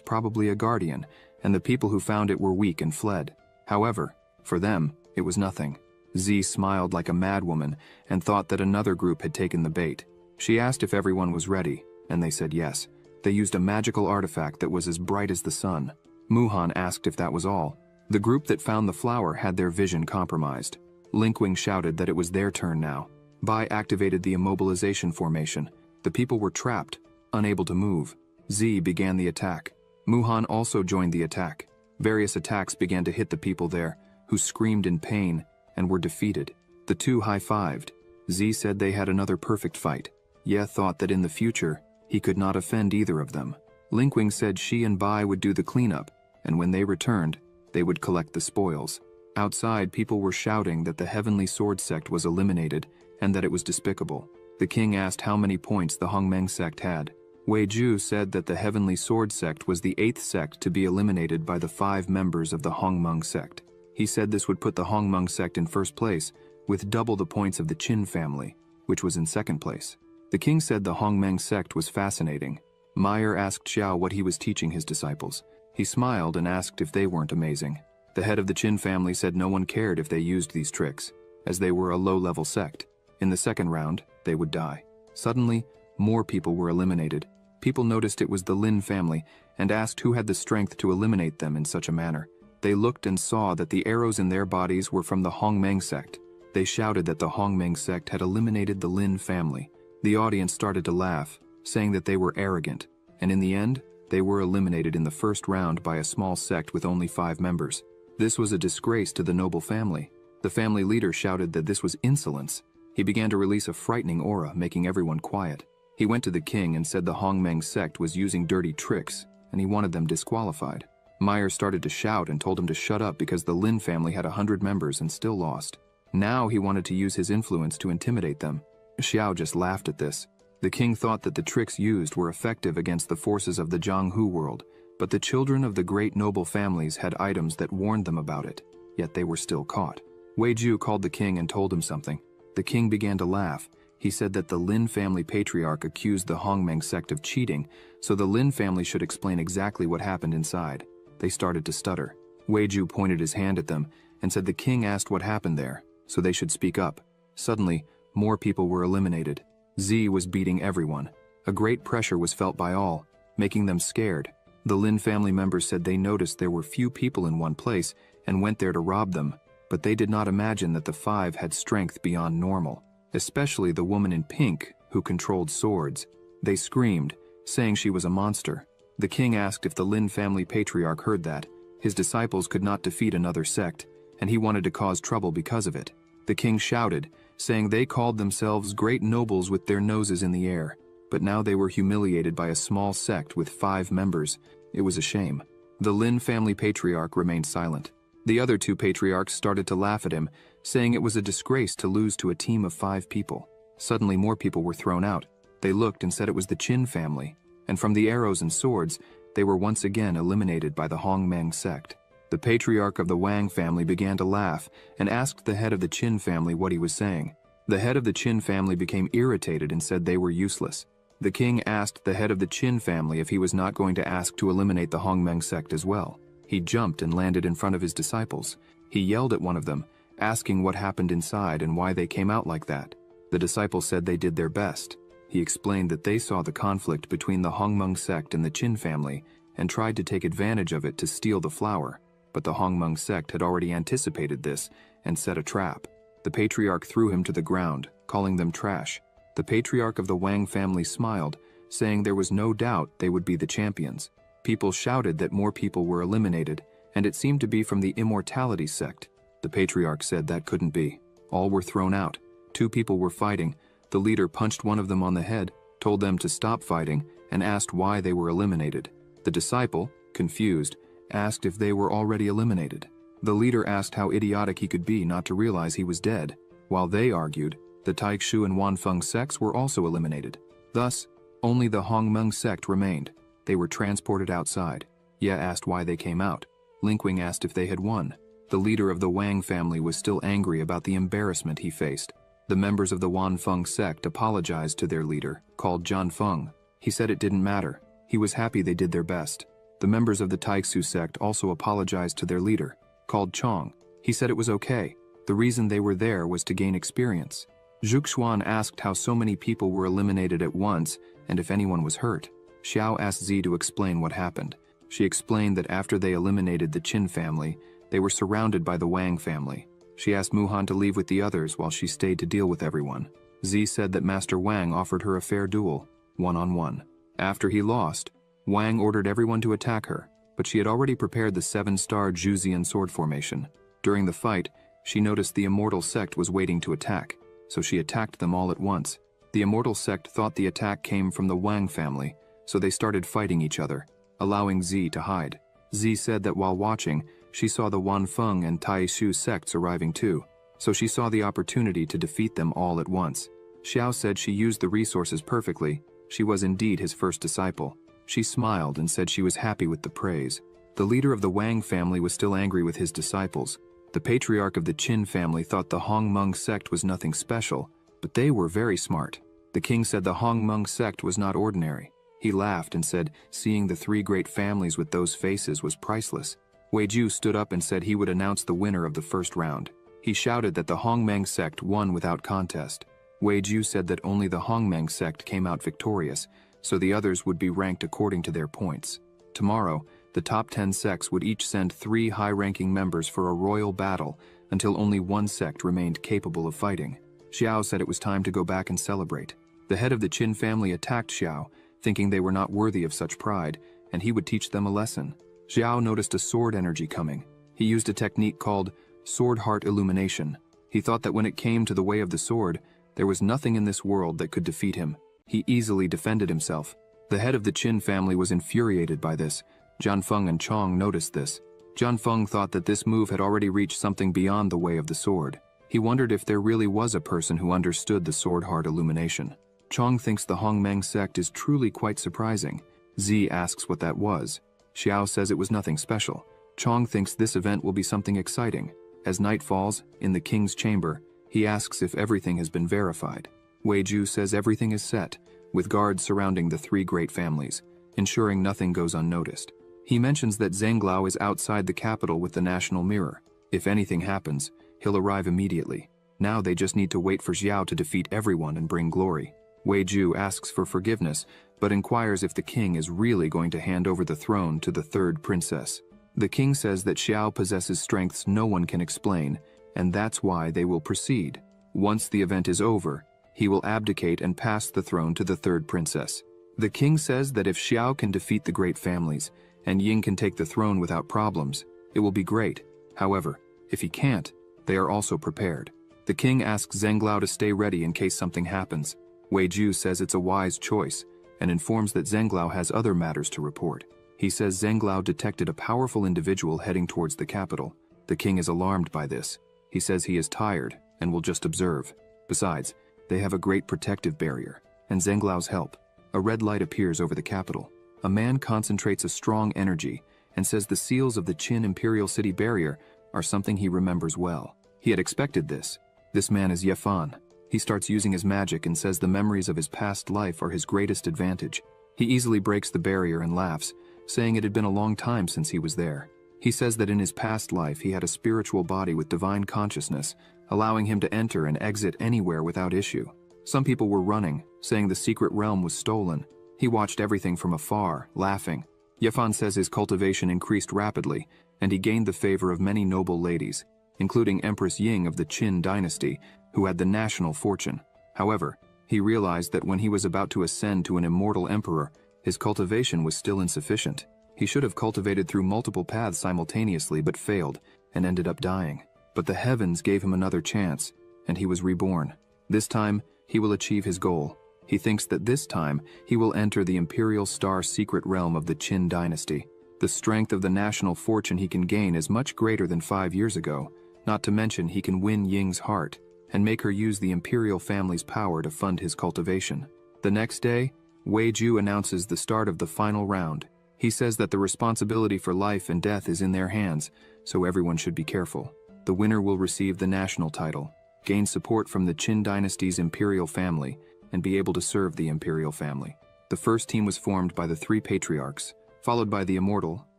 probably a guardian, and the people who found it were weak and fled. However, for them, it was nothing. Z smiled like a madwoman and thought that another group had taken the bait. She asked if everyone was ready. and they said yes. They used a magical artifact that was as bright as the sun. Muhan asked if that was all. The group that found the flower had their vision compromised. Linkwing shouted that it was their turn now. Bai activated the immobilization formation. The people were trapped, unable to move. Z began the attack. Muhan also joined the attack. Various attacks began to hit the people there, who screamed in pain and were defeated. The two high-fived. Z said they had another perfect fight. Ye thought that in the future, he could not offend either of them. Linkwing said she and Bai would do the cleanup, and when they returned, they would collect the spoils. Outside, people were shouting that the Heavenly Sword Sect was eliminated and that it was despicable. The king asked how many points the Hongmeng sect had. Wei Ju said that the Heavenly Sword Sect was the 8th sect to be eliminated by the 5 members of the Hongmeng sect. He said this would put the Hongmeng sect in first place, with double the points of the Qin family, which was in second place. The king said the Hongmeng sect was fascinating. Meyer asked Xiao what he was teaching his disciples. He smiled and asked if they weren't amazing. The head of the Qin family said no one cared if they used these tricks, as they were a low-level sect. In the second round, they would die. Suddenly, more people were eliminated. People noticed it was the Lin family and asked who had the strength to eliminate them in such a manner. They looked and saw that the arrows in their bodies were from the Hongmeng sect. They shouted that the Hongmeng sect had eliminated the Lin family. The audience started to laugh, saying that they were arrogant, and in the end, they were eliminated in the first round by a small sect with only 5 members. This was a disgrace to the noble family. The family leader shouted that this was insolence. He began to release a frightening aura, making everyone quiet. He went to the king and said the Hongmeng sect was using dirty tricks, and he wanted them disqualified. Meyer started to shout and told him to shut up because the Lin family had 100 members and still lost. Now he wanted to use his influence to intimidate them. Xiao just laughed at this. The king thought that the tricks used were effective against the forces of the Jianghu world, but the children of the great noble families had items that warned them about it, yet they were still caught. Wei Ju called the king and told him something. The king began to laugh. He said that the Lin family patriarch accused the Hongmeng sect of cheating, so the Lin family should explain exactly what happened inside. They started to stutter. Wei Ju pointed his hand at them and said the king asked what happened there, so they should speak up. Suddenly, more people were eliminated. Z was beating everyone. A great pressure was felt by all, making them scared. The Lin family members said they noticed there were few people in one place and went there to rob them, but they did not imagine that the 5 had strength beyond normal, especially the woman in pink who controlled swords. They screamed, saying she was a monster. The king asked if the Lin family patriarch heard that. His disciples could not defeat another sect, and he wanted to cause trouble because of it. The king shouted, saying they called themselves great nobles with their noses in the air, but now they were humiliated by a small sect with 5 members. It was a shame. The Lin family patriarch remained silent. The other 2 patriarchs started to laugh at him, saying it was a disgrace to lose to a team of 5 people. Suddenly more people were thrown out. They looked and said it was the Qin family, and from the arrows and swords, they were once again eliminated by the Hongmeng sect. The patriarch of the Wang family began to laugh and asked the head of the Qin family what he was saying. The head of the Qin family became irritated and said they were useless. The king asked the head of the Qin family if he was not going to ask to eliminate the Hongmeng sect as well. He jumped and landed in front of his disciples. He yelled at one of them, asking what happened inside and why they came out like that. The disciples said they did their best. He explained that they saw the conflict between the Hongmeng sect and the Qin family and tried to take advantage of it to steal the flower, but the Hongmeng sect had already anticipated this and set a trap. The patriarch threw him to the ground, calling them trash. The patriarch of the Wang family smiled, saying there was no doubt they would be the champions. People shouted that more people were eliminated, and it seemed to be from the Immortality sect. The patriarch said that couldn't be. All were thrown out. 2 people were fighting. The leader punched one of them on the head, told them to stop fighting, and asked why they were eliminated. The disciple, confused, asked if they were already eliminated. The leader asked how idiotic he could be not to realize he was dead. While they argued, the Taikshu and Wanfeng sects were also eliminated. Thus, only the Hongmeng sect remained. They were transported outside. Ye asked why they came out. Linkwing asked if they had won. The leader of the Wang family was still angry about the embarrassment he faced. The members of the Wanfeng sect apologized to their leader, called John Feng. He said it didn't matter. He was happy they did their best. The members of the Taixu sect also apologized to their leader, called Chong. He said it was okay. The reason they were there was to gain experience. Zhuxuan asked how so many people were eliminated at once and if anyone was hurt. Xiao asked Z to explain what happened. She explained that after they eliminated the Qin family, they were surrounded by the Wang family. She asked Muhan to leave with the others while she stayed to deal with everyone. Z said that Master Wang offered her a fair duel, one-on-one. After he lost, Wang ordered everyone to attack her, but she had already prepared the 7-star Juzian sword formation. During the fight, she noticed the Immortal Sect was waiting to attack, so she attacked them all at once. The Immortal Sect thought the attack came from the Wang family, so they started fighting each other, allowing Z to hide. Z said that while watching, she saw the Wanfeng and Taishu sects arriving too, so she saw the opportunity to defeat them all at once. Xiao said she used the resources perfectly. She was indeed his first disciple. She smiled and said she was happy with the praise. The leader of the Wang family was still angry with his disciples. The patriarch of the Qin family thought the Hongmeng sect was nothing special, but they were very smart. The king said the Hongmeng sect was not ordinary. He laughed and said seeing the 3 great families with those faces was priceless. Wei Ju stood up and said he would announce the winner of the first round. He shouted that the Hongmeng sect won without contest. Wei Ju said that only the Hongmeng sect came out victorious, so the others would be ranked according to their points. Tomorrow, the top 10 sects would each send 3 high-ranking members for a royal battle until only 1 sect remained capable of fighting. Xiao said it was time to go back and celebrate. The head of the Qin family attacked Xiao, thinking they were not worthy of such pride, and he would teach them a lesson. Xiao noticed a sword energy coming. He used a technique called Sword Heart Illumination. He thought that when it came to the way of the sword, there was nothing in this world that could defeat him. He easily defended himself. The head of the Qin family was infuriated by this. Jianfeng and Chong noticed this. Jianfeng thought that this move had already reached something beyond the way of the sword. He wondered if there really was a person who understood the Sword Heart Illumination. Chong thinks the Hongmeng sect is truly quite surprising. Z asks what that was. Xiao says it was nothing special. Chong thinks this event will be something exciting. As night falls, in the king's chamber, he asks if everything has been verified. Wei Ju says everything is set, with guards surrounding the 3 great families, ensuring nothing goes unnoticed. He mentions that Zhenglao is outside the capital with the national mirror. If anything happens, he'll arrive immediately. Now they just need to wait for Xiao to defeat everyone and bring glory. Wei Ju asks for forgiveness, but inquires if the king is really going to hand over the throne to the 3rd princess. The king says that Xiao possesses strengths no one can explain, and that's why they will proceed. Once the event is over, he will abdicate and pass the throne to the 3rd princess. The king says that if Xiao can defeat the great families, and Ying can take the throne without problems, it will be great. However, if he can't, they are also prepared. The king asks Zhenglao to stay ready in case something happens. Wei Ju says it's a wise choice, and informs that Zhenglao has other matters to report. He says Zhenglao detected a powerful individual heading towards the capital. The king is alarmed by this. He says he is tired, and will just observe. Besides, they have a great protective barrier, and Zhenglao's help. A red light appears over the capital. A man concentrates a strong energy, and says the seals of the Qin Imperial City barrier are something he remembers well. He had expected this. This man is Yefan. He starts using his magic and says the memories of his past life are his greatest advantage. He easily breaks the barrier and laughs, saying it had been a long time since he was there. He says that in his past life he had a spiritual body with divine consciousness, allowing him to enter and exit anywhere without issue. Some people were running, saying the secret realm was stolen. He watched everything from afar, laughing. Yefan says his cultivation increased rapidly, and he gained the favor of many noble ladies, including Empress Ying of the Qin dynasty, who had the national fortune. However, he realized that when he was about to ascend to an immortal emperor, his cultivation was still insufficient. He should have cultivated through multiple paths simultaneously but failed, and ended up dying. But the heavens gave him another chance, and he was reborn. This time, he will achieve his goal. He thinks that this time, he will enter the Imperial Star secret realm of the Qin dynasty. The strength of the national fortune he can gain is much greater than 5 years ago, not to mention he can win Ying's heart, and make her use the imperial family's power to fund his cultivation. The next day, Wei Ju announces the start of the final round. He says that the responsibility for life and death is in their hands, so everyone should be careful. The winner will receive the national title, gain support from the Qin dynasty's imperial family, and be able to serve the imperial family. The first team was formed by the 3 patriarchs, followed by the immortal,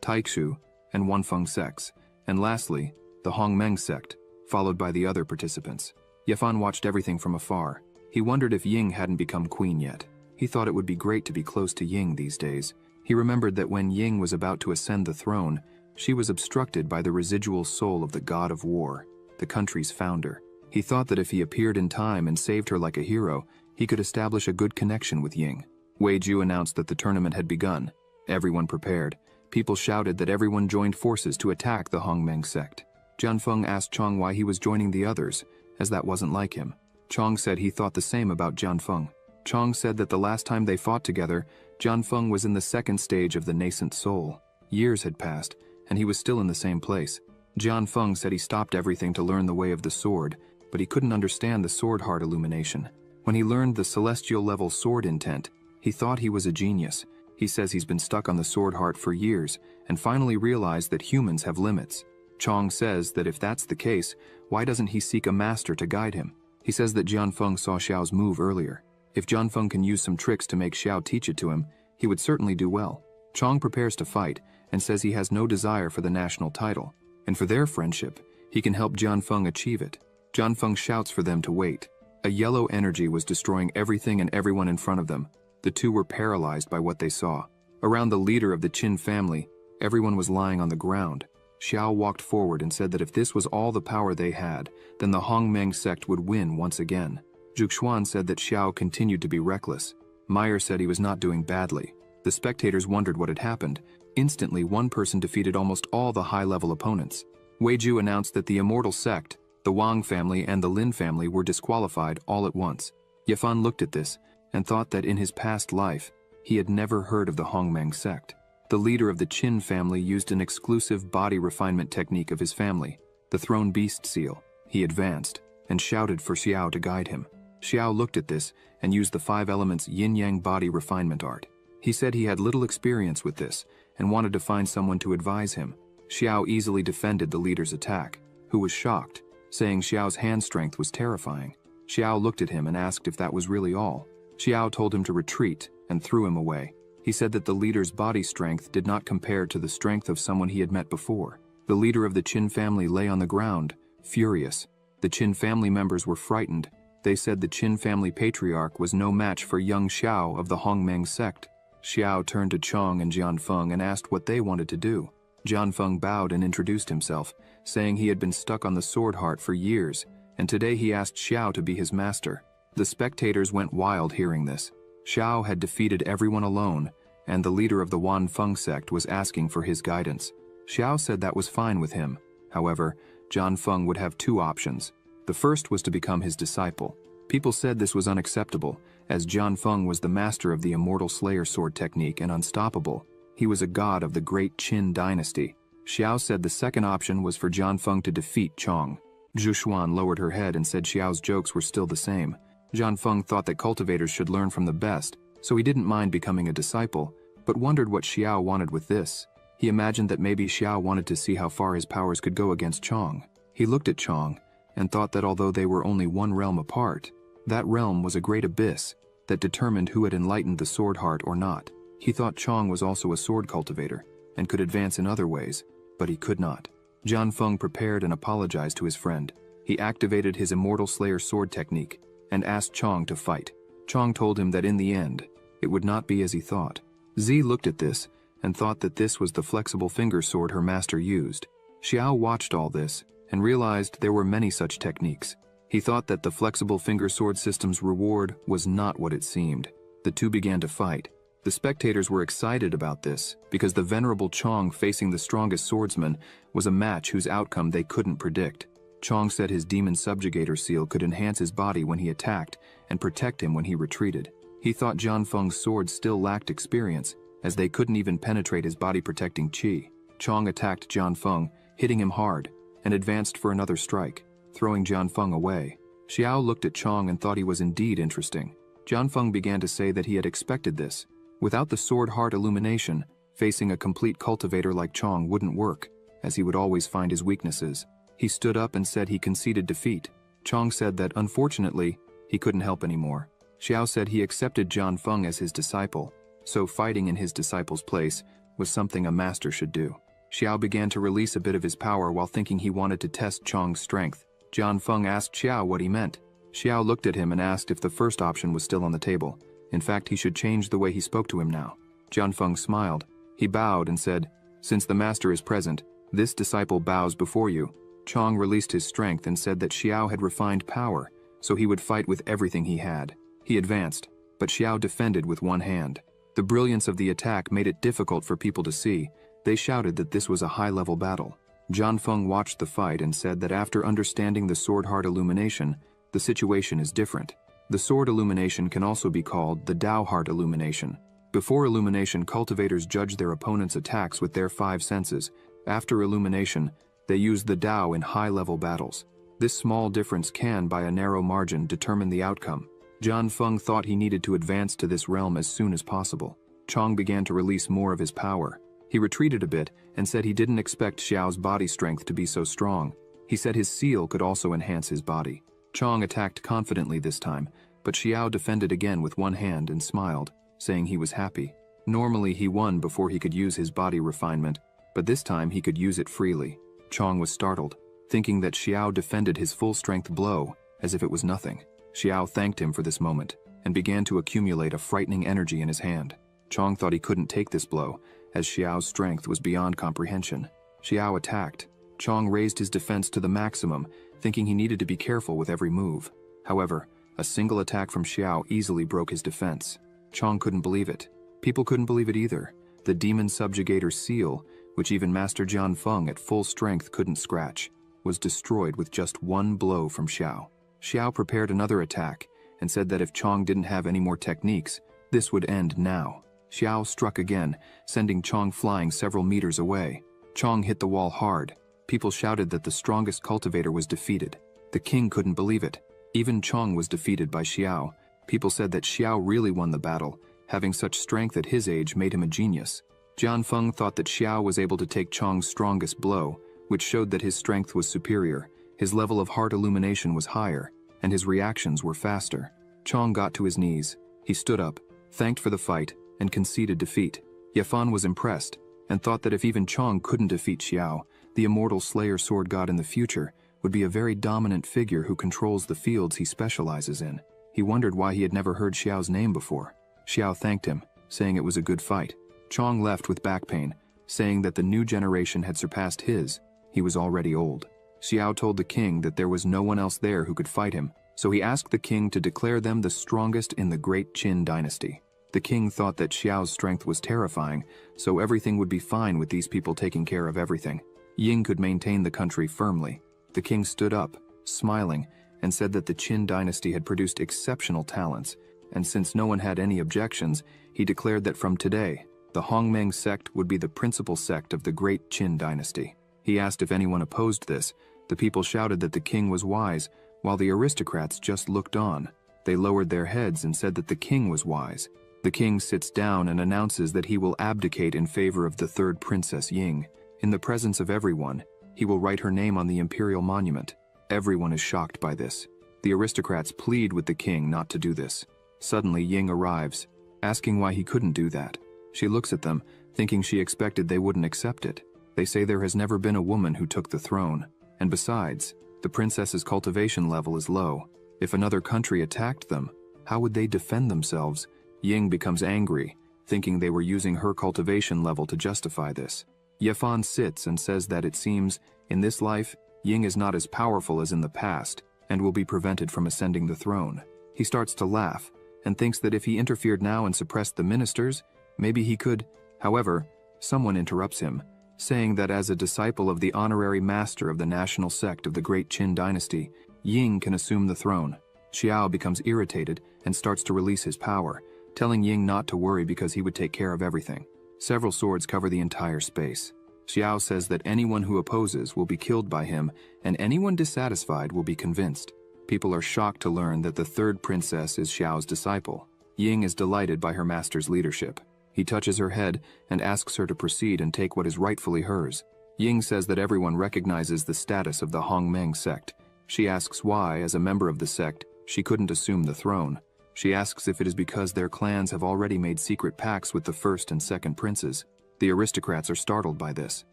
Taishu, and Wanfeng sects, and lastly, the Hongmeng sect, followed by the other participants. Yefan watched everything from afar. He wondered if Ying hadn't become queen yet. He thought it would be great to be close to Ying these days. He remembered that when Ying was about to ascend the throne, she was obstructed by the residual soul of the god of war, the country's founder. He thought that if he appeared in time and saved her like a hero, he could establish a good connection with Ying. Wei Ju announced that the tournament had begun. Everyone prepared. People shouted that everyone joined forces to attack the Hongmeng sect. Jianfeng asked Chong why he was joining the others, as that wasn't like him. Chong said he thought the same about Jianfeng. Chong said that the last time they fought together, Jianfeng was in the second stage of the nascent soul. Years had passed, and he was still in the same place. Jianfeng said he stopped everything to learn the way of the sword, but he couldn't understand the sword heart illumination. When he learned the celestial level sword intent, he thought he was a genius. He says he's been stuck on the sword heart for years, and finally realized that humans have limits. Chong says that if that's the case, why doesn't he seek a master to guide him? He says that Jianfeng saw Xiao's move earlier. If Jianfeng can use some tricks to make Xiao teach it to him, he would certainly do well. Chong prepares to fight, and says he has no desire for the national title. And for their friendship, he can help Jianfeng achieve it. Jianfeng shouts for them to wait. A yellow energy was destroying everything and everyone in front of them. The two were paralyzed by what they saw. Around the leader of the Qin family, everyone was lying on the ground. Xiao walked forward and said that if this was all the power they had, then the Hongmeng sect would win once again. Zhuxuan said that Xiao continued to be reckless. Meyer said he was not doing badly. The spectators wondered what had happened. Instantly, one person defeated almost all the high-level opponents. Wei Ju announced that the immortal sect, the Wang family and the Lin family were disqualified all at once. Yifan looked at this and thought that in his past life, he had never heard of the Hongmeng sect. The leader of the Qin family used an exclusive body refinement technique of his family, the Throne Beast Seal. He advanced and shouted for Xiao to guide him. Xiao looked at this and used the 5 elements yin-yang body refinement art. He said he had little experience with this and wanted to find someone to advise him. Xiao easily defended the leader's attack, who was shocked, saying Xiao's hand strength was terrifying. Xiao looked at him and asked if that was really all. Xiao told him to retreat and threw him away. He said that the leader's body strength did not compare to the strength of someone he had met before. The leader of the Qin family lay on the ground, furious. The Qin family members were frightened. They said the Qin family patriarch was no match for young Xiao of the Hongmeng sect. Xiao turned to Chong and Jianfeng and asked what they wanted to do. Jianfeng bowed and introduced himself, saying he had been stuck on the sword heart for years, and today he asked Xiao to be his master. The spectators went wild hearing this. Xiao had defeated everyone alone, and the leader of the Wan Feng sect was asking for his guidance. Xiao said that was fine with him. However, Jianfeng would have 2 options. The first was to become his disciple. People said this was unacceptable, as Jianfeng was the master of the Immortal Slayer sword technique and unstoppable. He was a god of the great Qin dynasty. Xiao said the second option was for Jianfeng to defeat Chong. Zhuxuan lowered her head and said Xiao's jokes were still the same. Jianfeng thought that cultivators should learn from the best, so he didn't mind becoming a disciple, but wondered what Xiao wanted with this. He imagined that maybe Xiao wanted to see how far his powers could go against Chong. He looked at Chong and thought that although they were only 1 realm apart, that realm was a great abyss that determined who had enlightened the sword heart or not. He thought Chong was also a sword cultivator and could advance in other ways, but he could not. Jianfeng prepared and apologized to his friend. He activated his Immortal Slayer sword technique and asked Chong to fight. Chong told him that in the end, it would not be as he thought. Zi looked at this and thought that this was the flexible finger sword her master used. Xiao watched all this and realized there were many such techniques. He thought that the flexible finger sword system's reward was not what it seemed. The two began to fight. The spectators were excited about this because the venerable Chong facing the strongest swordsman was a match whose outcome they couldn't predict. Chong said his demon subjugator seal could enhance his body when he attacked and protect him when he retreated. He thought Jianfeng's sword still lacked experience, as they couldn't even penetrate his body-protecting qi. Chong attacked Jianfeng, hitting him hard, and advanced for another strike, throwing Jianfeng away. Xiao looked at Chong and thought he was indeed interesting. Jianfeng began to say that he had expected this. Without the sword heart illumination, facing a complete cultivator like Chong wouldn't work, as he would always find his weaknesses. He stood up and said he conceded defeat. Chong said that, unfortunately, he couldn't help anymore. Xiao said he accepted Jianfeng as his disciple, so fighting in his disciple's place was something a master should do. Xiao began to release a bit of his power while thinking he wanted to test Chong's strength. Jianfeng asked Xiao what he meant. Xiao looked at him and asked if the first option was still on the table. In fact, he should change the way he spoke to him now. Jianfeng smiled. He bowed and said, "Since the master is present, this disciple bows before you." Chong released his strength and said that Xiao had refined power, so he would fight with everything he had. He advanced, but Xiao defended with one hand. The brilliance of the attack made it difficult for people to see. They shouted that this was a high-level battle. Jianfeng watched the fight and said that after understanding the sword heart illumination, the situation is different. The sword illumination can also be called the Dao heart illumination. Before illumination, cultivators judge their opponent's attacks with their 5 senses. After illumination, they use the Dao in high-level battles. This small difference can, by a narrow margin, determine the outcome. Jianfeng thought he needed to advance to this realm as soon as possible. Chong began to release more of his power. He retreated a bit and said he didn't expect Xiao's body strength to be so strong. He said his seal could also enhance his body. Chong attacked confidently this time, but Xiao defended again with one hand and smiled, saying he was happy. Normally he won before he could use his body refinement, but this time he could use it freely. Chong was startled, thinking that Xiao defended his full-strength blow as if it was nothing. Xiao thanked him for this moment and began to accumulate a frightening energy in his hand. Chong thought he couldn't take this blow, as Xiao's strength was beyond comprehension. Xiao attacked. Chong raised his defense to the maximum, thinking he needed to be careful with every move. However, a single attack from Xiao easily broke his defense. Chong couldn't believe it. People couldn't believe it either. The demon subjugator seal, which even Master Jianfeng at full strength couldn't scratch, was destroyed with just one blow from Xiao. Xiao prepared another attack and said that if Chong didn't have any more techniques, this would end now. Xiao struck again, sending Chong flying several meters away. Chong hit the wall hard. People shouted that the strongest cultivator was defeated. The king couldn't believe it. Even Chong was defeated by Xiao. People said that Xiao really won the battle. Having such strength at his age made him a genius. Jianfeng thought that Xiao was able to take Chong's strongest blow, which showed that his strength was superior. His level of heart illumination was higher, and his reactions were faster. Chong got to his knees. He stood up, thanked for the fight, and conceded defeat. Yafan was impressed, and thought that if even Chong couldn't defeat Xiao, the immortal Slayer sword god in the future would be a very dominant figure who controls the fields he specializes in. He wondered why he had never heard Xiao's name before. Xiao thanked him, saying it was a good fight. Chong left with back pain, saying that the new generation had surpassed his. He was already old. Xiao told the king that there was no one else there who could fight him, so he asked the king to declare them the strongest in the great Qin dynasty. The king thought that Xiao's strength was terrifying, so everything would be fine with these people taking care of everything. Ying could maintain the country firmly. The king stood up, smiling, and said that the Qin dynasty had produced exceptional talents, and since no one had any objections, he declared that from today, the Hongmeng sect would be the principal sect of the great Qin dynasty. He asked if anyone opposed this. The people shouted that the king was wise, while the aristocrats just looked on. They lowered their heads and said that the king was wise. The king sits down and announces that he will abdicate in favor of the third princess Ying. In the presence of everyone, he will write her name on the imperial monument. Everyone is shocked by this. The aristocrats plead with the king not to do this. Suddenly Ying arrives, asking why he couldn't do that. She looks at them, thinking she expected they wouldn't accept it. They say there has never been a woman who took the throne, and besides, the princess's cultivation level is low. If another country attacked them, how would they defend themselves? Ying becomes angry, thinking they were using her cultivation level to justify this. Yefan sits and says that it seems, in this life, Ying is not as powerful as in the past, and will be prevented from ascending the throne. He starts to laugh, and thinks that if he interfered now and suppressed the ministers, maybe he could. However, someone interrupts him, saying that as a disciple of the honorary master of the national sect of the great Qin dynasty, Ying can assume the throne. Xiao becomes irritated and starts to release his power, telling Ying not to worry because he would take care of everything. Several swords cover the entire space. Xiao says that anyone who opposes will be killed by him, and anyone dissatisfied will be convinced. People are shocked to learn that the third princess is Xiao's disciple. Ying is delighted by her master's leadership. He touches her head and asks her to proceed and take what is rightfully hers. Ying says that everyone recognizes the status of the Hongmeng sect. She asks why, as a member of the sect, she couldn't assume the throne. She asks if it is because their clans have already made secret pacts with the first and second princes. The aristocrats are startled by this.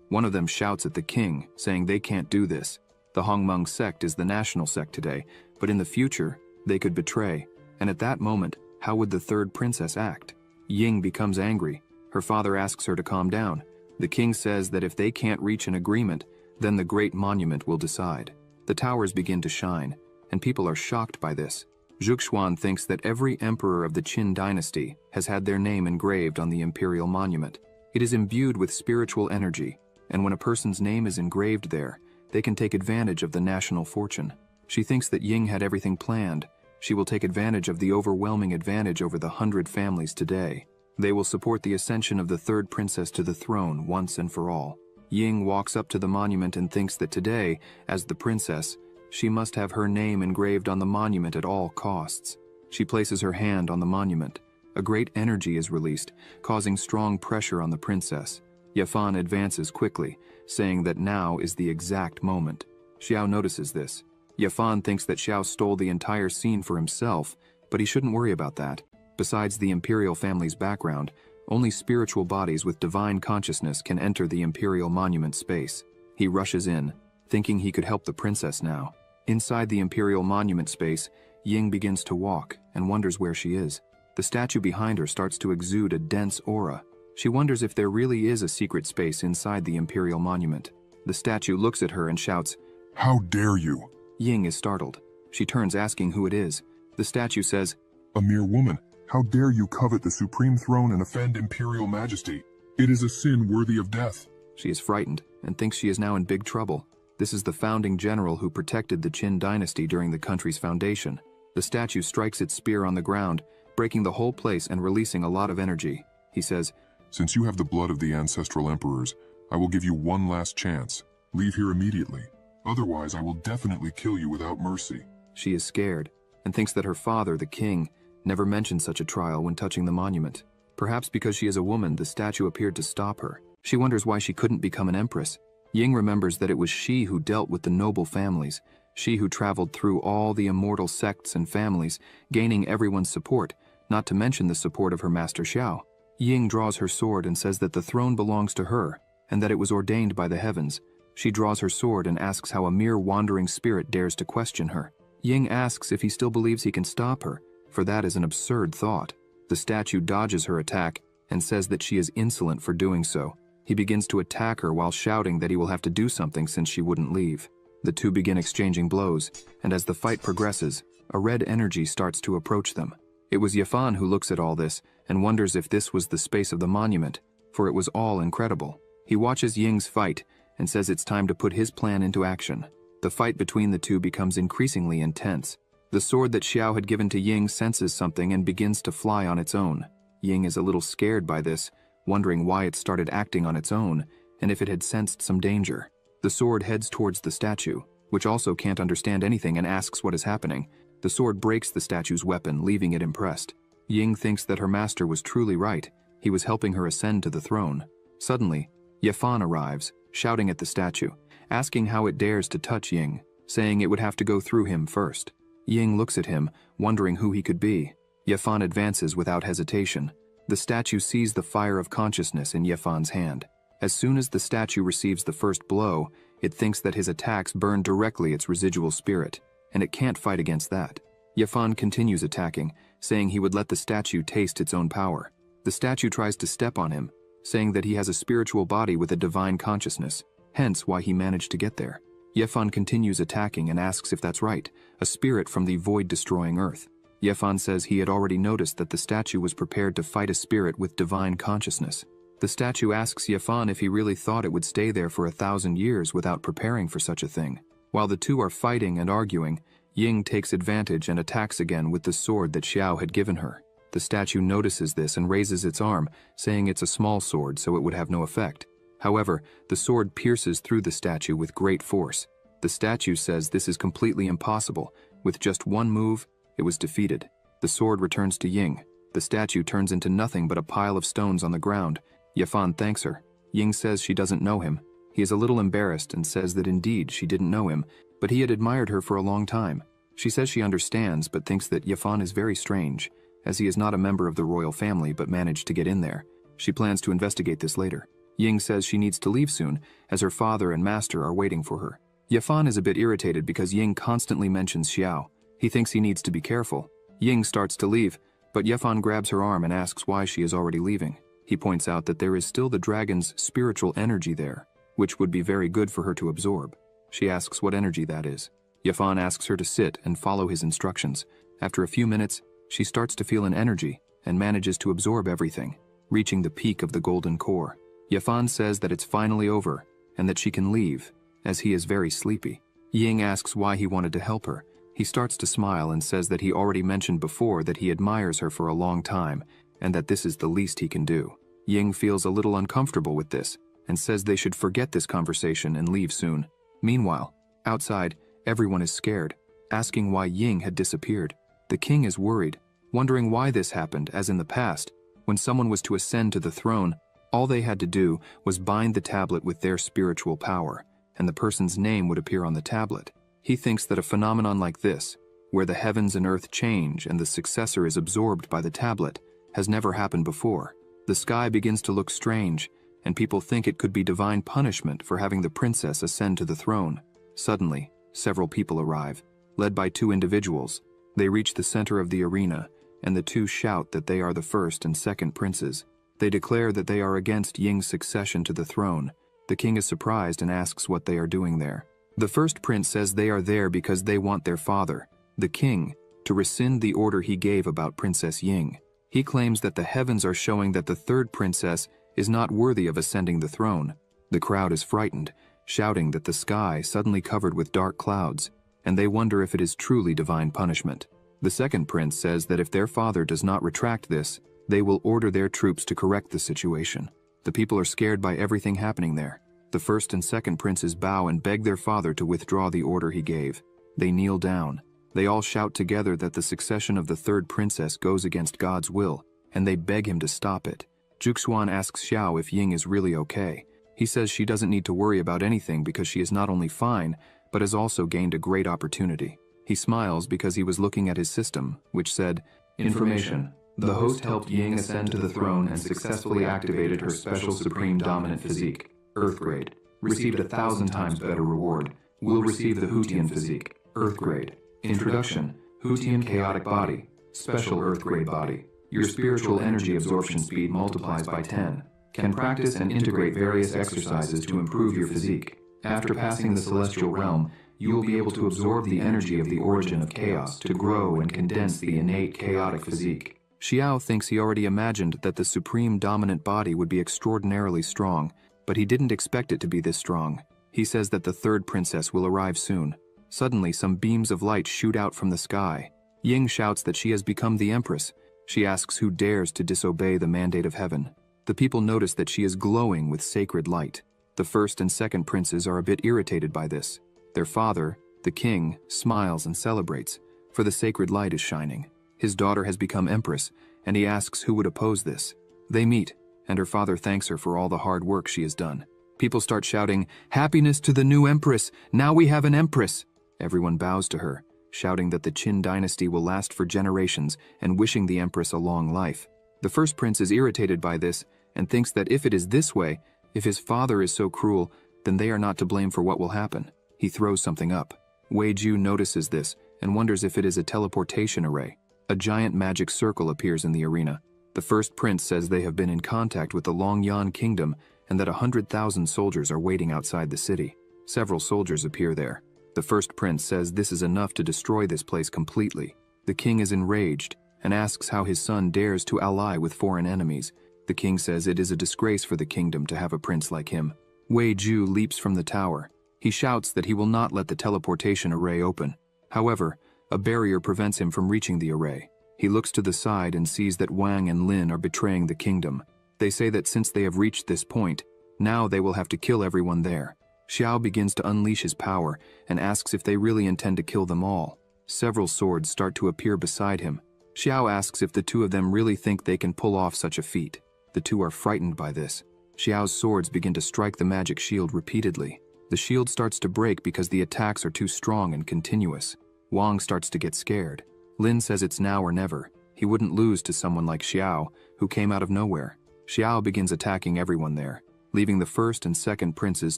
One of them shouts at the king, saying they can't do this. The Hongmeng sect is the national sect today, but in the future, they could betray. And at that moment, How would the third princess act? Ying becomes angry. Her father asks her to calm down. The king says that if they can't reach an agreement, then the great monument will decide. The towers begin to shine, and people are shocked by this. Zhuxuan thinks that every emperor of the Qin dynasty has had their name engraved on the imperial monument. It is imbued with spiritual energy, and when a person's name is engraved there, they can take advantage of the national fortune. She thinks that Ying had everything planned. She will take advantage of the overwhelming advantage over the 100 families today. They will support the ascension of the third princess to the throne once and for all. Ying walks up to the monument and thinks that today, as the princess, she must have her name engraved on the monument at all costs. She places her hand on the monument. A great energy is released, causing strong pressure on the princess. Yafan advances quickly, saying that now is the exact moment. Xiao notices this. Yafan thinks that Xiao stole the entire scene for himself, but he shouldn't worry about that. Besides the imperial family's background, only spiritual bodies with divine consciousness can enter the imperial monument space. He rushes in, thinking he could help the princess now. Inside the imperial monument space, Ying begins to walk and wonders where she is. The statue behind her starts to exude a dense aura. She wonders if there really is a secret space inside the imperial monument. The statue looks at her and shouts, "How dare you?" Ying is startled. She turns asking who it is. The statue says, "A mere woman. How dare you covet the supreme throne and offend imperial majesty? It is a sin worthy of death." She is frightened and thinks she is now in big trouble. This is the founding general who protected the Qin dynasty during the country's foundation. The statue strikes its spear on the ground, breaking the whole place and releasing a lot of energy. He says, "Since you have the blood of the ancestral emperors, I will give you one last chance. Leave here immediately. Otherwise, I will definitely kill you without mercy." She is scared and thinks that her father, the king, never mentioned such a trial when touching the monument. Perhaps because she is a woman, the statue appeared to stop her. She wonders why she couldn't become an empress. Ying remembers that it was she who dealt with the noble families, she who traveled through all the immortal sects and families, gaining everyone's support, not to mention the support of her master Xiao. Ying draws her sword and says that the throne belongs to her, and that it was ordained by the heavens. She draws her sword and asks how a mere wandering spirit dares to question her. Ying asks if he still believes he can stop her, for that is an absurd thought. The statue dodges her attack and says that she is insolent for doing so. He begins to attack her while shouting that he will have to do something since she wouldn't leave. The two begin exchanging blows, and as the fight progresses, a red energy starts to approach them. It was Yafan who looks at all this and wonders if this was the space of the monument, for it was all incredible. He watches Ying's fight and says it's time to put his plan into action. The fight between the two becomes increasingly intense. The sword that Xiao had given to Ying senses something and begins to fly on its own. Ying is a little scared by this, wondering why it started acting on its own, and if it had sensed some danger. The sword heads towards the statue, which also can't understand anything and asks what is happening. The sword breaks the statue's weapon, leaving it impressed. Ying thinks that her master was truly right. He was helping her ascend to the throne. Suddenly, Yafan arrives, shouting at the statue, asking how it dares to touch Ying, saying it would have to go through him first. Ying looks at him, wondering who he could be. Yafan advances without hesitation. The statue sees the fire of consciousness in Yafan's hand. As soon as the statue receives the first blow, it thinks that his attacks burn directly its residual spirit, and it can't fight against that. Yafan continues attacking, saying he would let the statue taste its own power. The statue tries to step on him, saying that he has a spiritual body with a divine consciousness, hence why he managed to get there. Yafan continues attacking and asks if that's right, a spirit from the void-destroying earth. Yafan says he had already noticed that the statue was prepared to fight a spirit with divine consciousness. The statue asks Yafan if he really thought it would stay there for 1,000 years without preparing for such a thing. While the two are fighting and arguing, Ying takes advantage and attacks again with the sword that Xiao had given her. The statue notices this and raises its arm, saying it's a small sword so it would have no effect. However, the sword pierces through the statue with great force. The statue says this is completely impossible. With just one move, it was defeated. The sword returns to Ying. The statue turns into nothing but a pile of stones on the ground. Yafan thanks her. Ying says she doesn't know him. He is a little embarrassed and says that indeed she didn't know him, but he had admired her for a long time. She says she understands but thinks that Yafan is very strange, as he is not a member of the royal family but managed to get in there. She plans to investigate this later. Ying says she needs to leave soon, as her father and master are waiting for her. Yafan is a bit irritated because Ying constantly mentions Xiao. He thinks he needs to be careful. Ying starts to leave, But Yefan grabs her arm and asks why she is already leaving. He points out that there is still the dragon's spiritual energy there, which would be very good for her to absorb. She asks what energy that is. Yefan asks her to sit and follow his instructions. After a few minutes, she starts to feel an energy and manages to absorb everything, reaching the peak of the golden core. Yefan says that it's finally over and that she can leave, as he is very sleepy. Ying asks why he wanted to help her. He starts to smile and says that he already mentioned before that he admires her for a long time and that this is the least he can do. Ying feels a little uncomfortable with this and says they should forget this conversation and leave soon. Meanwhile, outside, everyone is scared, asking why Ying had disappeared. The king is worried, wondering why this happened, as in the past, when someone was to ascend to the throne, all they had to do was bind the tablet with their spiritual power, and the person's name would appear on the tablet. He thinks that a phenomenon like this, where the heavens and earth change and the successor is absorbed by the tablet, has never happened before. The sky begins to look strange, and people think it could be divine punishment for having the princess ascend to the throne. Suddenly, several people arrive, led by two individuals. They reach the center of the arena, and the two shout that they are the first and second princes. They declare that they are against Ying's succession to the throne. The king is surprised and asks what they are doing there. The first prince says they are there because they want their father, the king, to rescind the order he gave about Princess Ying. He claims that the heavens are showing that the third princess is not worthy of ascending the throne. The crowd is frightened, shouting that the sky suddenly covered with dark clouds, and they wonder if it is truly divine punishment. The second prince says that if their father does not retract this, they will order their troops to correct the situation. The people are scared by everything happening there. The first and second princes bow and beg their father to withdraw the order he gave. They kneel down. They all shout together that the succession of the third princess goes against God's will, and they beg him to stop it. Juxuan asks Xiao if Ying is really okay. He says she doesn't need to worry about anything because she is not only fine, but has also gained a great opportunity. He smiles because he was looking at his system, which said, "Information. The host helped Ying ascend to the throne and successfully activated her special supreme dominant physique, Earth grade. Received 1,000 times better reward. Will receive the Hutian physique, Earth grade. Introduction, Hutian chaotic body, special Earth grade body. Your spiritual energy absorption speed multiplies by 10. Can practice and integrate various exercises to improve your physique. After passing the celestial realm, you will be able to absorb the energy of the origin of chaos to grow and condense the innate chaotic physique." Xiao thinks he already imagined that the supreme dominant body would be extraordinarily strong, but he didn't expect it to be this strong. He says that the third princess will arrive soon. Suddenly, some beams of light shoot out from the sky. Ying shouts that she has become the empress. She asks who dares to disobey the mandate of heaven. The people notice that she is glowing with sacred light. The first and second princes are a bit irritated by this. Their father, the king, smiles and celebrates, for the sacred light is shining. His daughter has become empress, and he asks who would oppose this. They meet, and her father thanks her for all the hard work she has done. People start shouting, "Happiness to the new empress! Now we have an empress!" Everyone bows to her, shouting that the Qin dynasty will last for generations and wishing the empress a long life. The first prince is irritated by this and thinks that if it is this way, if his father is so cruel, then they are not to blame for what will happen. He throws something up. Wei Ju notices this and wonders if it is a teleportation array. A giant magic circle appears in the arena. The first prince says they have been in contact with the Longyan kingdom and that 100,000 soldiers are waiting outside the city. Several soldiers appear there. The first prince says this is enough to destroy this place completely. The king is enraged and asks how his son dares to ally with foreign enemies. The king says it is a disgrace for the kingdom to have a prince like him. Wei Ju leaps from the tower. He shouts that he will not let the teleportation array open. However, a barrier prevents him from reaching the array. He looks to the side and sees that Wang and Lin are betraying the kingdom. They say that since they have reached this point, now they will have to kill everyone there. Xiao begins to unleash his power and asks if they really intend to kill them all. Several swords start to appear beside him. Xiao asks if the two of them really think they can pull off such a feat. The two are frightened by this. Xiao's swords begin to strike the magic shield repeatedly. The shield starts to break because the attacks are too strong and continuous. Wang starts to get scared. Lin says it's now or never. He wouldn't lose to someone like Xiao, who came out of nowhere. Xiao begins attacking everyone there, leaving the first and second princes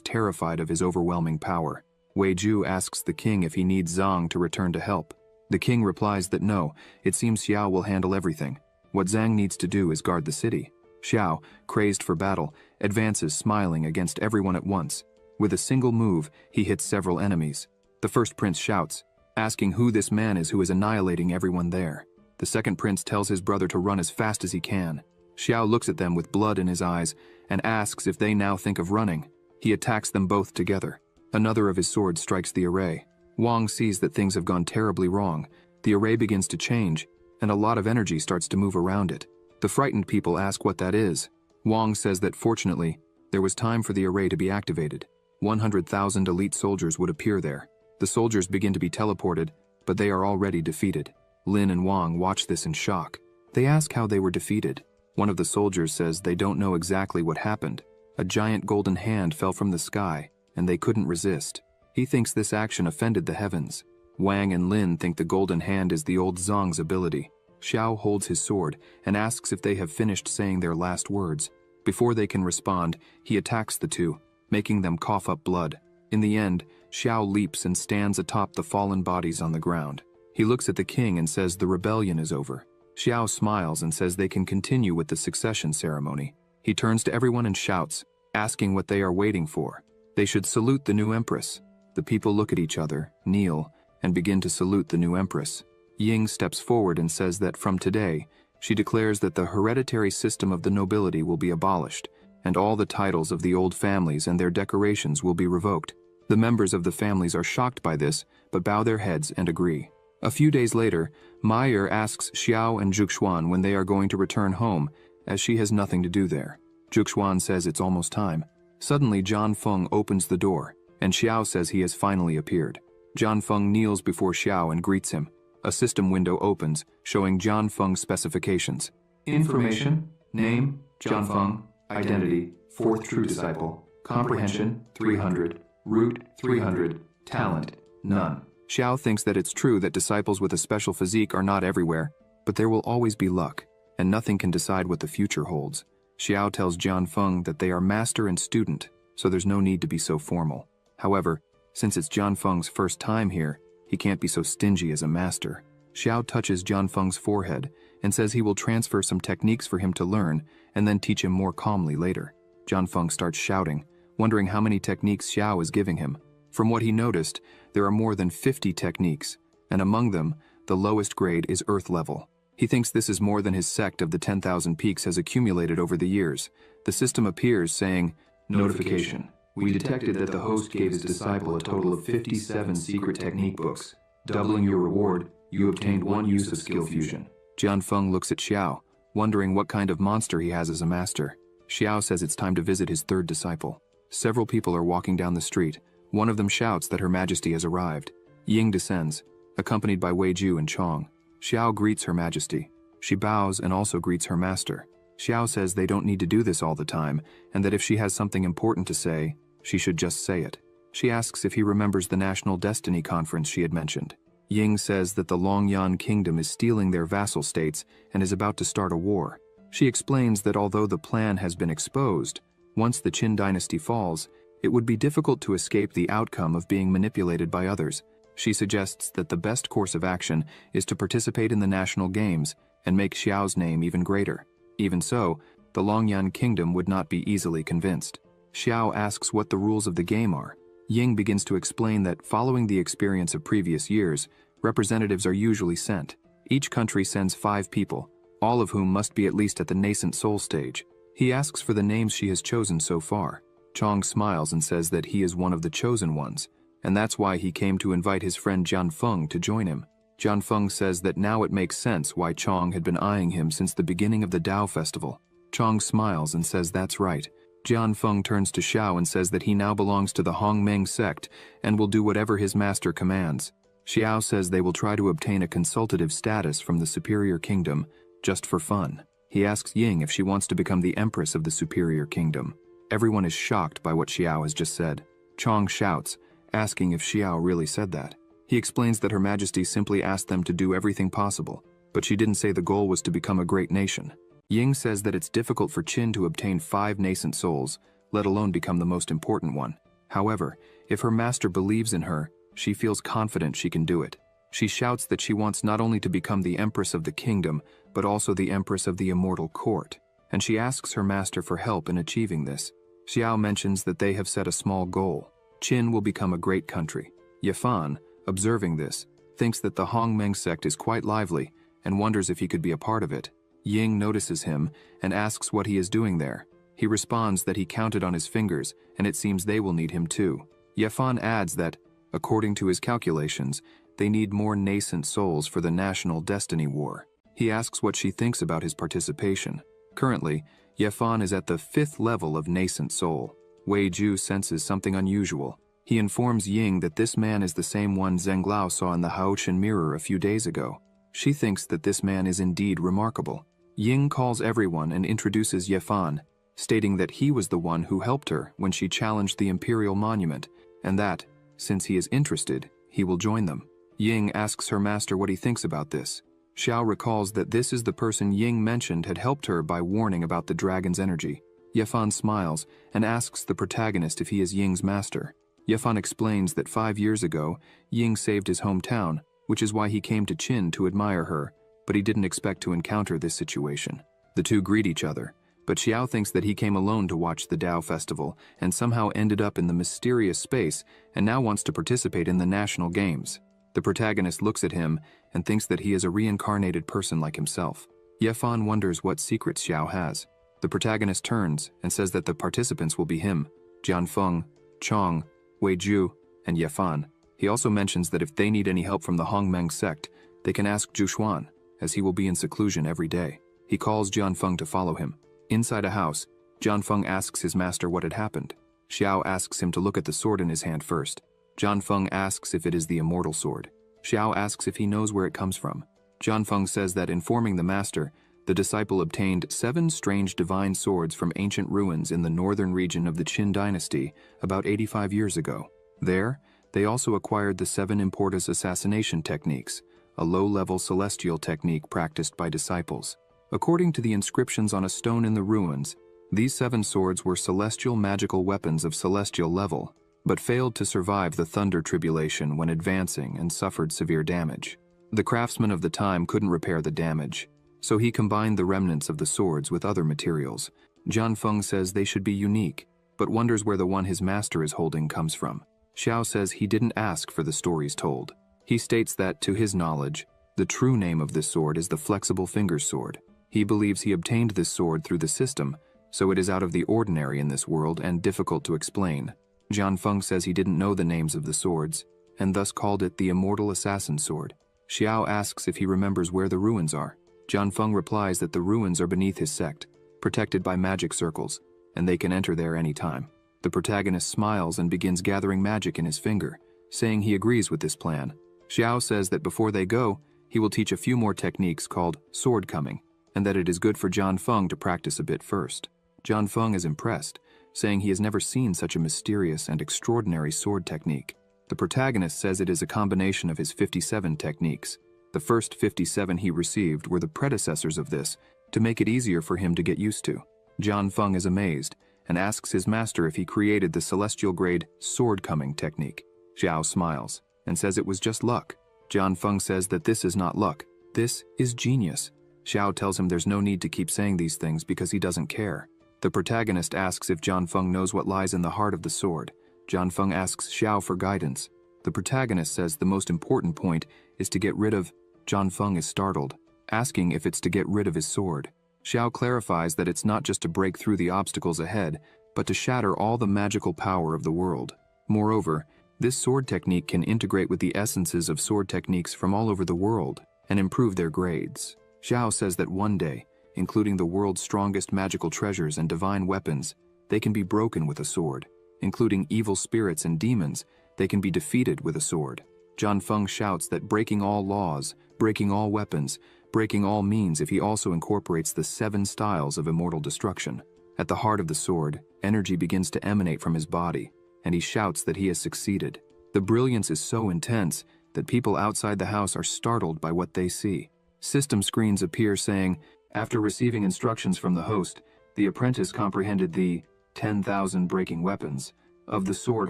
terrified of his overwhelming power. Wei Ju asks the king if he needs Zhang to return to help. The king replies that no, it seems Xiao will handle everything. What Zhang needs to do is guard the city. Xiao, crazed for battle, advances smiling against everyone at once. With a single move, he hits several enemies. The first prince shouts, asking who this man is who is annihilating everyone there. The second prince tells his brother to run as fast as he can. Xiao looks at them with blood in his eyes and asks if they now think of running. He attacks them both together. Another of his swords strikes the array. Wang sees that things have gone terribly wrong. The array begins to change, and a lot of energy starts to move around it. The frightened people ask what that is. Wang says that fortunately, there was time for the array to be activated. 100,000 elite soldiers would appear there. The soldiers begin to be teleported, but they are already defeated. Lin and Wang watch this in shock. They ask how they were defeated. One of the soldiers says they don't know exactly what happened. A giant golden hand fell from the sky, and they couldn't resist. He thinks this action offended the heavens. Wang and Lin think the golden hand is the old Zhang's ability. Xiao holds his sword and asks if they have finished saying their last words. Before they can respond, he attacks the two, making them cough up blood. In the end, Xiao leaps and stands atop the fallen bodies on the ground. He looks at the king and says the rebellion is over. Xiao smiles and says they can continue with the succession ceremony. He turns to everyone and shouts, asking what they are waiting for. They should salute the new empress. The people look at each other, kneel, and begin to salute the new empress. Ying steps forward and says that from today, she declares that the hereditary system of the nobility will be abolished, and all the titles of the old families and their decorations will be revoked. The members of the families are shocked by this, but bow their heads and agree. A few days later, Maier asks Xiao and Zhuxuan when they are going to return home, as she has nothing to do there. Zhuxuan says it's almost time. Suddenly, Zhan Feng opens the door, and Xiao says he has finally appeared. Zhan Feng kneels before Xiao and greets him. A system window opens, showing Zhan Feng's specifications. Information, name, Zhan Feng, identity, 4th true disciple, comprehension, 300, root, 300, talent, none. Xiao thinks that it's true that disciples with a special physique are not everywhere, but there will always be luck, and nothing can decide what the future holds. Xiao tells Zhan Feng that they are master and student, so there's no need to be so formal. However, since it's Zhan Feng's first time here, he can't be so stingy as a master. Xiao touches Zhan Feng's forehead and says he will transfer some techniques for him to learn and then teach him more calmly later. Zhan Feng starts shouting, wondering how many techniques Xiao is giving him. From what he noticed, there are more than 50 techniques, and among them, the lowest grade is Earth level. He thinks this is more than his sect of the 10,000 peaks has accumulated over the years. The system appears saying, "Notification. We detected that the host gave his disciple a total of 57 secret technique books. Doubling your reward, you obtained 1 use of skill fusion." Zhan Feng looks at Xiao, wondering what kind of monster he has as a master. Xiao says it's time to visit his 3rd disciple. Several people are walking down the street. One of them shouts that Her Majesty has arrived. Ying descends, accompanied by Weiju and Chong. Xiao greets Her Majesty. She bows and also greets her master. Xiao says they don't need to do this all the time, and that if she has something important to say, she should just say it. She asks if he remembers the National Destiny Conference she had mentioned. Ying says that the Longyan Kingdom is stealing their vassal states and is about to start a war. She explains that although the plan has been exposed, once the Qin dynasty falls, it would be difficult to escape the outcome of being manipulated by others. She suggests that the best course of action is to participate in the national games and make Xiao's name even greater. Even so, the Longyan Kingdom would not be easily convinced. Xiao asks what the rules of the game are. Ying begins to explain that following the experience of previous years, representatives are usually sent. Each country sends 5 people, all of whom must be at least at the nascent soul stage. He asks for the names she has chosen so far. Chong smiles and says that he is one of the chosen ones, and that's why he came to invite his friend Zhan Feng to join him. Zhan Feng says that now it makes sense why Chong had been eyeing him since the beginning of the Dao Festival. Chong smiles and says that's right. Zhan Feng turns to Xiao and says that he now belongs to the Hongmeng sect and will do whatever his master commands. Xiao says they will try to obtain a consultative status from the Superior Kingdom, just for fun. He asks Ying if she wants to become the Empress of the Superior Kingdom. Everyone is shocked by what Xiao has just said. Chong shouts, asking if Xiao really said that. He explains that Her Majesty simply asked them to do everything possible, but she didn't say the goal was to become a great nation. Ying says that it's difficult for Qin to obtain 5 nascent souls, let alone become the most important one. However, if her master believes in her, she feels confident she can do it. She shouts that she wants not only to become the Empress of the Kingdom, but also the Empress of the Immortal Court, and she asks her master for help in achieving this. Xiao mentions that they have set a small goal. Qin will become a great country. Yifan, observing this, thinks that the Hongmeng sect is quite lively and wonders if he could be a part of it. Ying notices him and asks what he is doing there. He responds that he counted on his fingers and it seems they will need him too. Yifan adds that, according to his calculations, they need more nascent souls for the National Destiny War. He asks what she thinks about his participation. Currently, Yifan is at the 5th level of nascent soul. Wei Ju senses something unusual. He informs Ying that this man is the same one Zhenglao saw in the Haochen mirror a few days ago. She thinks that this man is indeed remarkable. Ying calls everyone and introduces Yifan, stating that he was the one who helped her when she challenged the Imperial Monument, and that, since he is interested, he will join them. Ying asks her master what he thinks about this. Xiao recalls that this is the person Ying mentioned had helped her by warning about the dragon's energy. Yifan smiles and asks the protagonist if he is Ying's master. Yifan explains that 5 years ago, Ying saved his hometown, which is why he came to Qin to admire her, but he didn't expect to encounter this situation. The two greet each other, but Xiao thinks that he came alone to watch the Dao Festival and somehow ended up in the mysterious space and now wants to participate in the national games. The protagonist looks at him and thinks that he is a reincarnated person like himself. Yifan wonders what secrets Xiao has. The protagonist turns and says that the participants will be him, Jianfeng, Chong, Wei Ju, and Yifan. He also mentions that if they need any help from the Hongmeng sect, they can ask Zhu Xuan, as he will be in seclusion every day. He calls Jianfeng to follow him. Inside a house, Jianfeng asks his master what had happened. Xiao asks him to look at the sword in his hand first. Jianfeng asks if it is the immortal sword. Xiao asks if he knows where it comes from. Jianfeng says that informing the master, the disciple obtained 7 strange divine swords from ancient ruins in the northern region of the Qin dynasty about 85 years ago. There, they also acquired the 7 Importus assassination techniques, a low-level celestial technique practiced by disciples. According to the inscriptions on a stone in the ruins, these 7 swords were celestial magical weapons of celestial level, but failed to survive the thunder tribulation when advancing and suffered severe damage. The craftsman of the time couldn't repair the damage, so he combined the remnants of the swords with other materials. Jianfeng says they should be unique, but wonders where the one his master is holding comes from. Xiao says he didn't ask for the stories told. He states that, to his knowledge, the true name of this sword is the Flexible Fingers Sword. He believes he obtained this sword through the system, so it is out of the ordinary in this world and difficult to explain. Jianfeng says he didn't know the names of the swords, and thus called it the Immortal Assassin Sword. Xiao asks if he remembers where the ruins are. Jianfeng replies that the ruins are beneath his sect, protected by magic circles, and they can enter there any time. The protagonist smiles and begins gathering magic in his finger, saying he agrees with this plan. Xiao says that before they go, he will teach a few more techniques called sword coming, and that it is good for Jianfeng to practice a bit first. Jianfeng is impressed, saying he has never seen such a mysterious and extraordinary sword technique. The protagonist says it is a combination of his 57 techniques. The first 57 he received were the predecessors of this, to make it easier for him to get used to. Jianfeng is amazed, and asks his master if he created the celestial-grade sword-coming technique. Xiao smiles, and says it was just luck. Jianfeng says that this is not luck, this is genius. Xiao tells him there's no need to keep saying these things because he doesn't care. The protagonist asks if Jianfeng knows what lies in the heart of the sword. Jianfeng asks Xiao for guidance. The protagonist says the most important point is to get rid of. Jianfeng is startled, asking if it's to get rid of his sword. Xiao clarifies that it's not just to break through the obstacles ahead, but to shatter all the magical power of the world. Moreover, this sword technique can integrate with the essences of sword techniques from all over the world and improve their grades. Xiao says that one day, including the world's strongest magical treasures and divine weapons, they can be broken with a sword. Including evil spirits and demons, they can be defeated with a sword. Jianfeng shouts that breaking all laws, breaking all weapons, breaking all means if he also incorporates the 7 styles of immortal destruction. At the heart of the sword, energy begins to emanate from his body, and he shouts that he has succeeded. The brilliance is so intense that people outside the house are startled by what they see. System screens appear saying, after receiving instructions from the host, the apprentice comprehended the 10,000 breaking weapons of the sword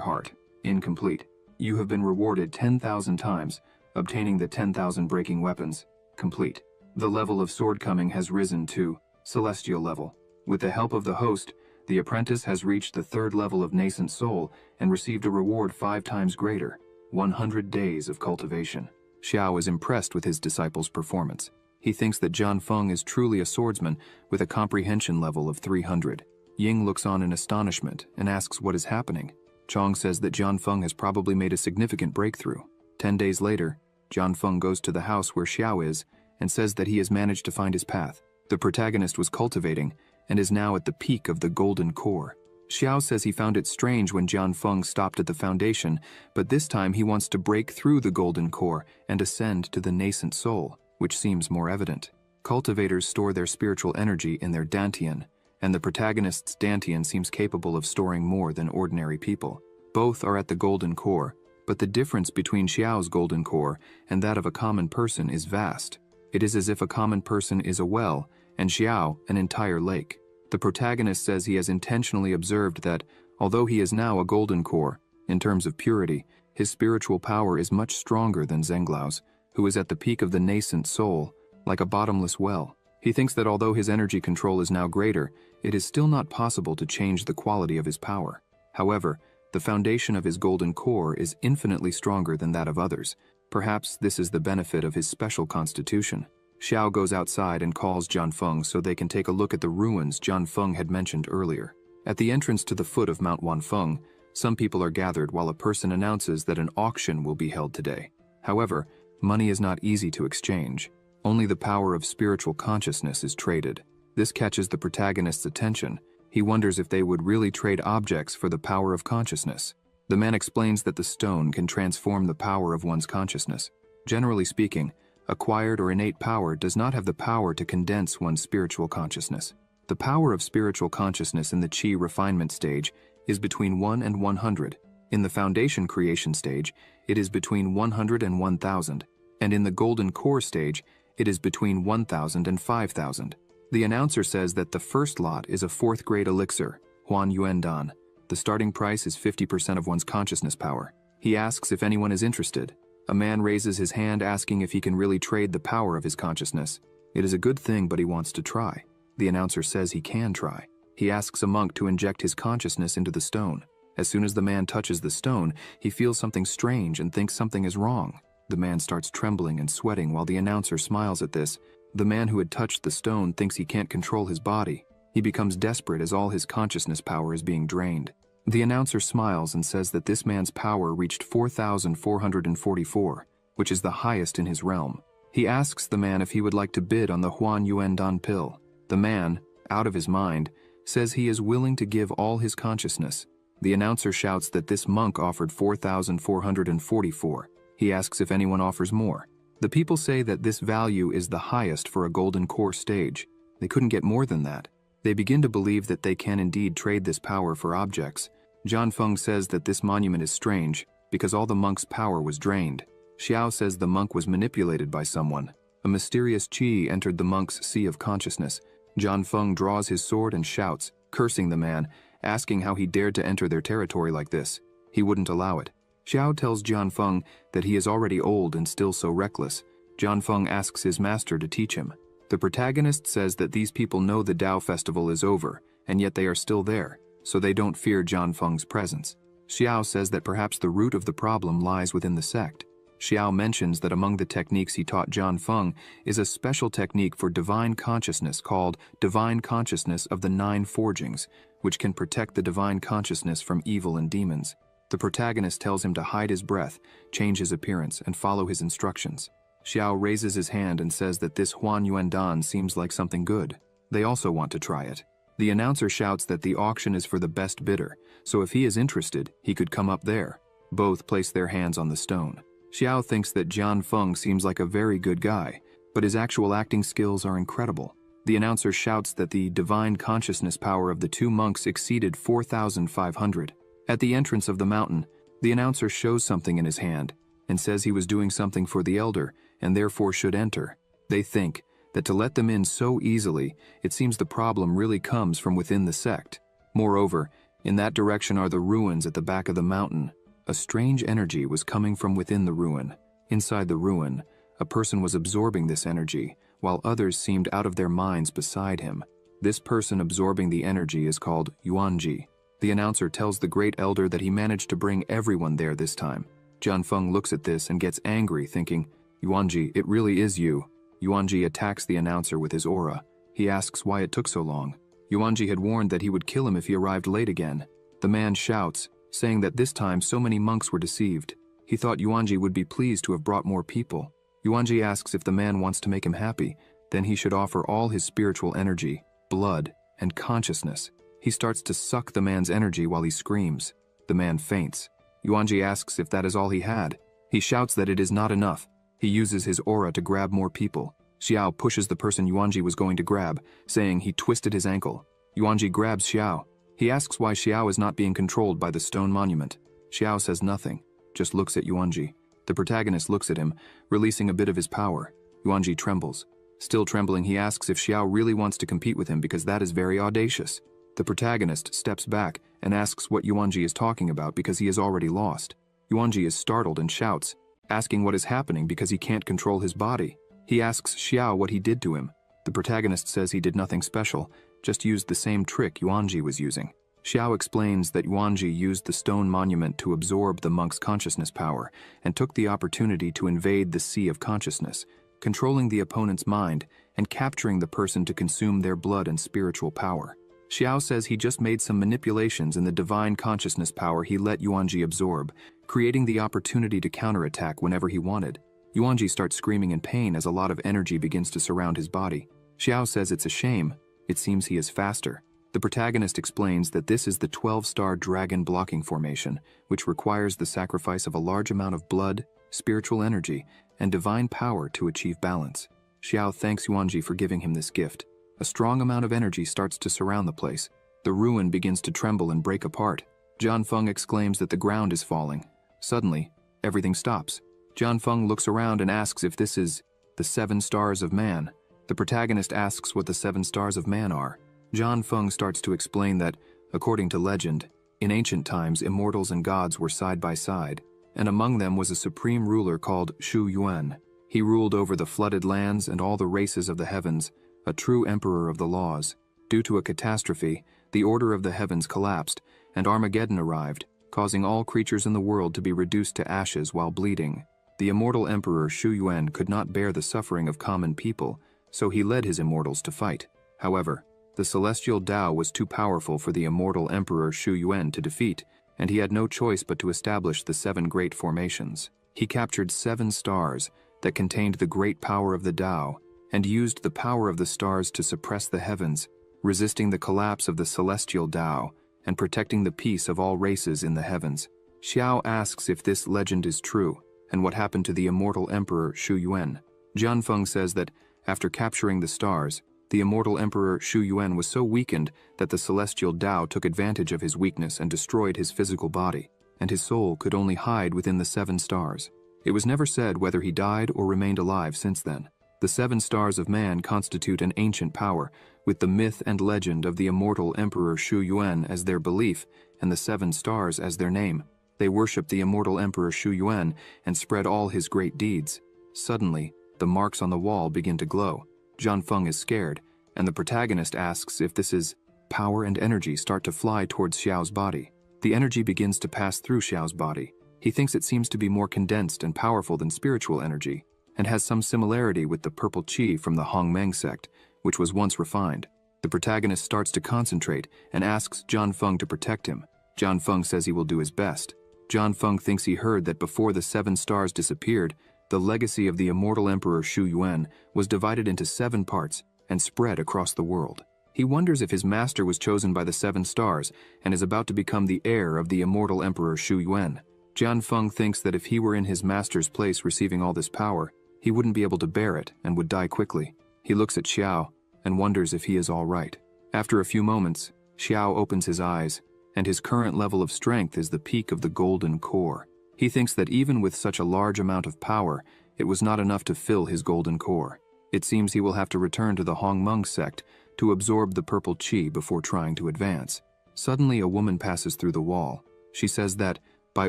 heart. Incomplete. You have been rewarded 10,000 times obtaining the 10,000 breaking weapons. Complete. The level of sword coming has risen to celestial level. With the help of the host, the apprentice has reached the 3rd level of nascent soul and received a reward 5 times greater, 100 days of cultivation. Xiao is impressed with his disciple's performance. He thinks that Jian Feng is truly a swordsman with a comprehension level of 300. Ying looks on in astonishment and asks what is happening. Chong says that Jian Feng has probably made a significant breakthrough. 10 days later, Jian Feng goes to the house where Xiao is and says that he has managed to find his path. The protagonist was cultivating and is now at the peak of the golden core. Xiao says he found it strange when Jian Feng stopped at the foundation, but this time he wants to break through the golden core and ascend to the nascent soul, which seems more evident. Cultivators store their spiritual energy in their dantian, and the protagonist's dantian seems capable of storing more than ordinary people. Both are at the golden core, but the difference between Xiao's golden core and that of a common person is vast. It is as if a common person is a well, and Xiao an entire lake. The protagonist says he has intentionally observed that, although he is now a golden core, in terms of purity, his spiritual power is much stronger than Zhenglau's, who is at the peak of the nascent soul, like a bottomless well. He thinks that although his energy control is now greater, it is still not possible to change the quality of his power. However, the foundation of his golden core is infinitely stronger than that of others. Perhaps this is the benefit of his special constitution. Xiao goes outside and calls Jian Feng so they can take a look at the ruins Jian Feng had mentioned earlier. At the entrance to the foot of Mount Wanfeng, some people are gathered while a person announces that an auction will be held today. However, money is not easy to exchange. Only the power of spiritual consciousness is traded. This catches the protagonist's attention. He wonders if they would really trade objects for the power of consciousness. The man explains that the stone can transform the power of one's consciousness. Generally speaking, acquired or innate power does not have the power to condense one's spiritual consciousness. The power of spiritual consciousness in the Qi refinement stage is between 1 and 100. In the foundation creation stage, it is between 100 and 1000. And in the golden core stage, it is between 1000 and 5000. The announcer says that the first lot is a 4th grade elixir, Huan Yuan Dan. The starting price is 50% of one's consciousness power. He asks if anyone is interested. A man raises his hand asking if he can really trade the power of his consciousness. It is a good thing, but he wants to try. The announcer says he can try. He asks a monk to inject his consciousness into the stone. As soon as the man touches the stone, he feels something strange and thinks something is wrong. The man starts trembling and sweating while the announcer smiles at this. The man who had touched the stone thinks he can't control his body. He becomes desperate as all his consciousness power is being drained. The announcer smiles and says that this man's power reached 4,444, which is the highest in his realm. He asks the man if he would like to bid on the Huan Yuan Dan pill. The man, out of his mind, says he is willing to give all his consciousness. The announcer shouts that this monk offered 4,444. He asks if anyone offers more. The people say that this value is the highest for a golden core stage. They couldn't get more than that. They begin to believe that they can indeed trade this power for objects. Jian Feng says that this monument is strange because all the monk's power was drained. Xiao says the monk was manipulated by someone. A mysterious qi entered the monk's sea of consciousness. Jian Feng draws his sword and shouts, cursing the man, asking how he dared to enter their territory like this. He wouldn't allow it. Xiao tells Jian Feng that he is already old and still so reckless. Jian Feng asks his master to teach him. The protagonist says that these people know the Dao festival is over, and yet they are still there, so they don't fear Jian Feng's presence. Xiao says that perhaps the root of the problem lies within the sect. Xiao mentions that among the techniques he taught Jian Feng is a special technique for divine consciousness called Divine Consciousness of the 9 Forgings, which can protect the divine consciousness from evil and demons. The protagonist tells him to hide his breath, change his appearance, and follow his instructions. Xiao raises his hand and says that this Huan Yuan Dan seems like something good. They also want to try it. The announcer shouts that the auction is for the best bidder, so if he is interested, he could come up there. Both place their hands on the stone. Xiao thinks that Jian Feng seems like a very good guy, but his actual acting skills are incredible. The announcer shouts that the divine consciousness power of the 2 monks exceeded 4,500. At the entrance of the mountain, the announcer shows something in his hand and says he was doing something for the elder and therefore should enter. They think that to let them in so easily, it seems the problem really comes from within the sect. Moreover, in that direction are the ruins at the back of the mountain. A strange energy was coming from within the ruin. Inside the ruin, a person was absorbing this energy, while others seemed out of their minds beside him. This person absorbing the energy is called Yuanji. The announcer tells the great elder that he managed to bring everyone there this time. Jianfeng looks at this and gets angry, thinking, "Yuanji, it really is you." Yuanji attacks the announcer with his aura. He asks why it took so long. Yuanji had warned that he would kill him if he arrived late again. The man shouts, saying that this time so many monks were deceived. He thought Yuanji would be pleased to have brought more people. Yuanji asks if the man wants to make him happy, then he should offer all his spiritual energy, blood, and consciousness. He starts to suck the man's energy while he screams. The man faints. Yuanji asks if that is all he had. He shouts that it is not enough. He uses his aura to grab more people. Xiao pushes the person Yuanji was going to grab, saying he twisted his ankle. Yuanji grabs Xiao. He asks why Xiao is not being controlled by the stone monument. Xiao says nothing, just looks at Yuanji. The protagonist looks at him, releasing a bit of his power. Yuanji trembles. Still trembling, he asks if Xiao really wants to compete with him because that is very audacious. The protagonist steps back and asks what Yuanji is talking about because he has already lost. Yuanji is startled and shouts, asking what is happening because he can't control his body. He asks Xiao what he did to him. The protagonist says he did nothing special, just used the same trick Yuanji was using. Xiao explains that Yuanji used the stone monument to absorb the monk's consciousness power and took the opportunity to invade the sea of consciousness, controlling the opponent's mind and capturing the person to consume their blood and spiritual power. Xiao says he just made some manipulations in the divine consciousness power he let Yuanji absorb, creating the opportunity to counterattack whenever he wanted. Yuanji starts screaming in pain as a lot of energy begins to surround his body. Xiao says it's a shame. It seems he is faster. The protagonist explains that this is the 12-star dragon blocking formation, which requires the sacrifice of a large amount of blood, spiritual energy, and divine power to achieve balance. Xiao thanks Yuanji for giving him this gift. A strong amount of energy starts to surround the place. The ruin begins to tremble and break apart. Jianfeng exclaims that the ground is falling. Suddenly, everything stops. Jianfeng looks around and asks if this is the 7 stars of man. The protagonist asks what the 7 stars of man are. Jianfeng starts to explain that, according to legend, in ancient times immortals and gods were side by side, and among them was a supreme ruler called Shu Yuan. He ruled over the flooded lands and all the races of the heavens, a true emperor of the laws. Due to a catastrophe, the order of the heavens collapsed, and Armageddon arrived, causing all creatures in the world to be reduced to ashes while bleeding. The immortal emperor Shu Yuan could not bear the suffering of common people, so he led his immortals to fight. However, the celestial Tao was too powerful for the immortal emperor Shu Yuan to defeat, and he had no choice but to establish the 7 great formations. He captured 7 stars that contained the great power of the Tao, and used the power of the stars to suppress the heavens, resisting the collapse of the celestial Tao, and protecting the peace of all races in the heavens. Xiao asks if this legend is true, and what happened to the immortal emperor Shu Yuan. Jianfeng says that, after capturing the stars, the immortal emperor Shu Yuan was so weakened that the celestial Tao took advantage of his weakness and destroyed his physical body, and his soul could only hide within the 7 stars. It was never said whether he died or remained alive since then. The 7 stars of man constitute an ancient power, with the myth and legend of the immortal emperor Shu Yuan as their belief and the 7 stars as their name. They worship the immortal emperor Shu Yuan and spread all his great deeds. Suddenly, the marks on the wall begin to glow. Jianfeng is scared, and the protagonist asks if this is power and energy start to fly towards Xiao's body. The energy begins to pass through Xiao's body. He thinks it seems to be more condensed and powerful than spiritual energy, and has some similarity with the purple qi from the Hongmeng sect, which was once refined. The protagonist starts to concentrate and asks Jianfeng to protect him. Jianfeng says he will do his best. Jianfeng thinks he heard that before the 7 stars disappeared, the legacy of the immortal emperor Shu Yuan was divided into 7 parts and spread across the world. He wonders if his master was chosen by the 7 stars and is about to become the heir of the immortal emperor Shu Yuan. Jianfeng thinks that if he were in his master's place receiving all this power, he wouldn't be able to bear it and would die quickly. He looks at Xiao and wonders if he is all right. After a few moments, Xiao opens his eyes, and his current level of strength is the peak of the golden core. He thinks that even with such a large amount of power, it was not enough to fill his golden core. It seems he will have to return to the Hongmeng sect to absorb the purple qi before trying to advance. Suddenly a woman passes through the wall. She says that, by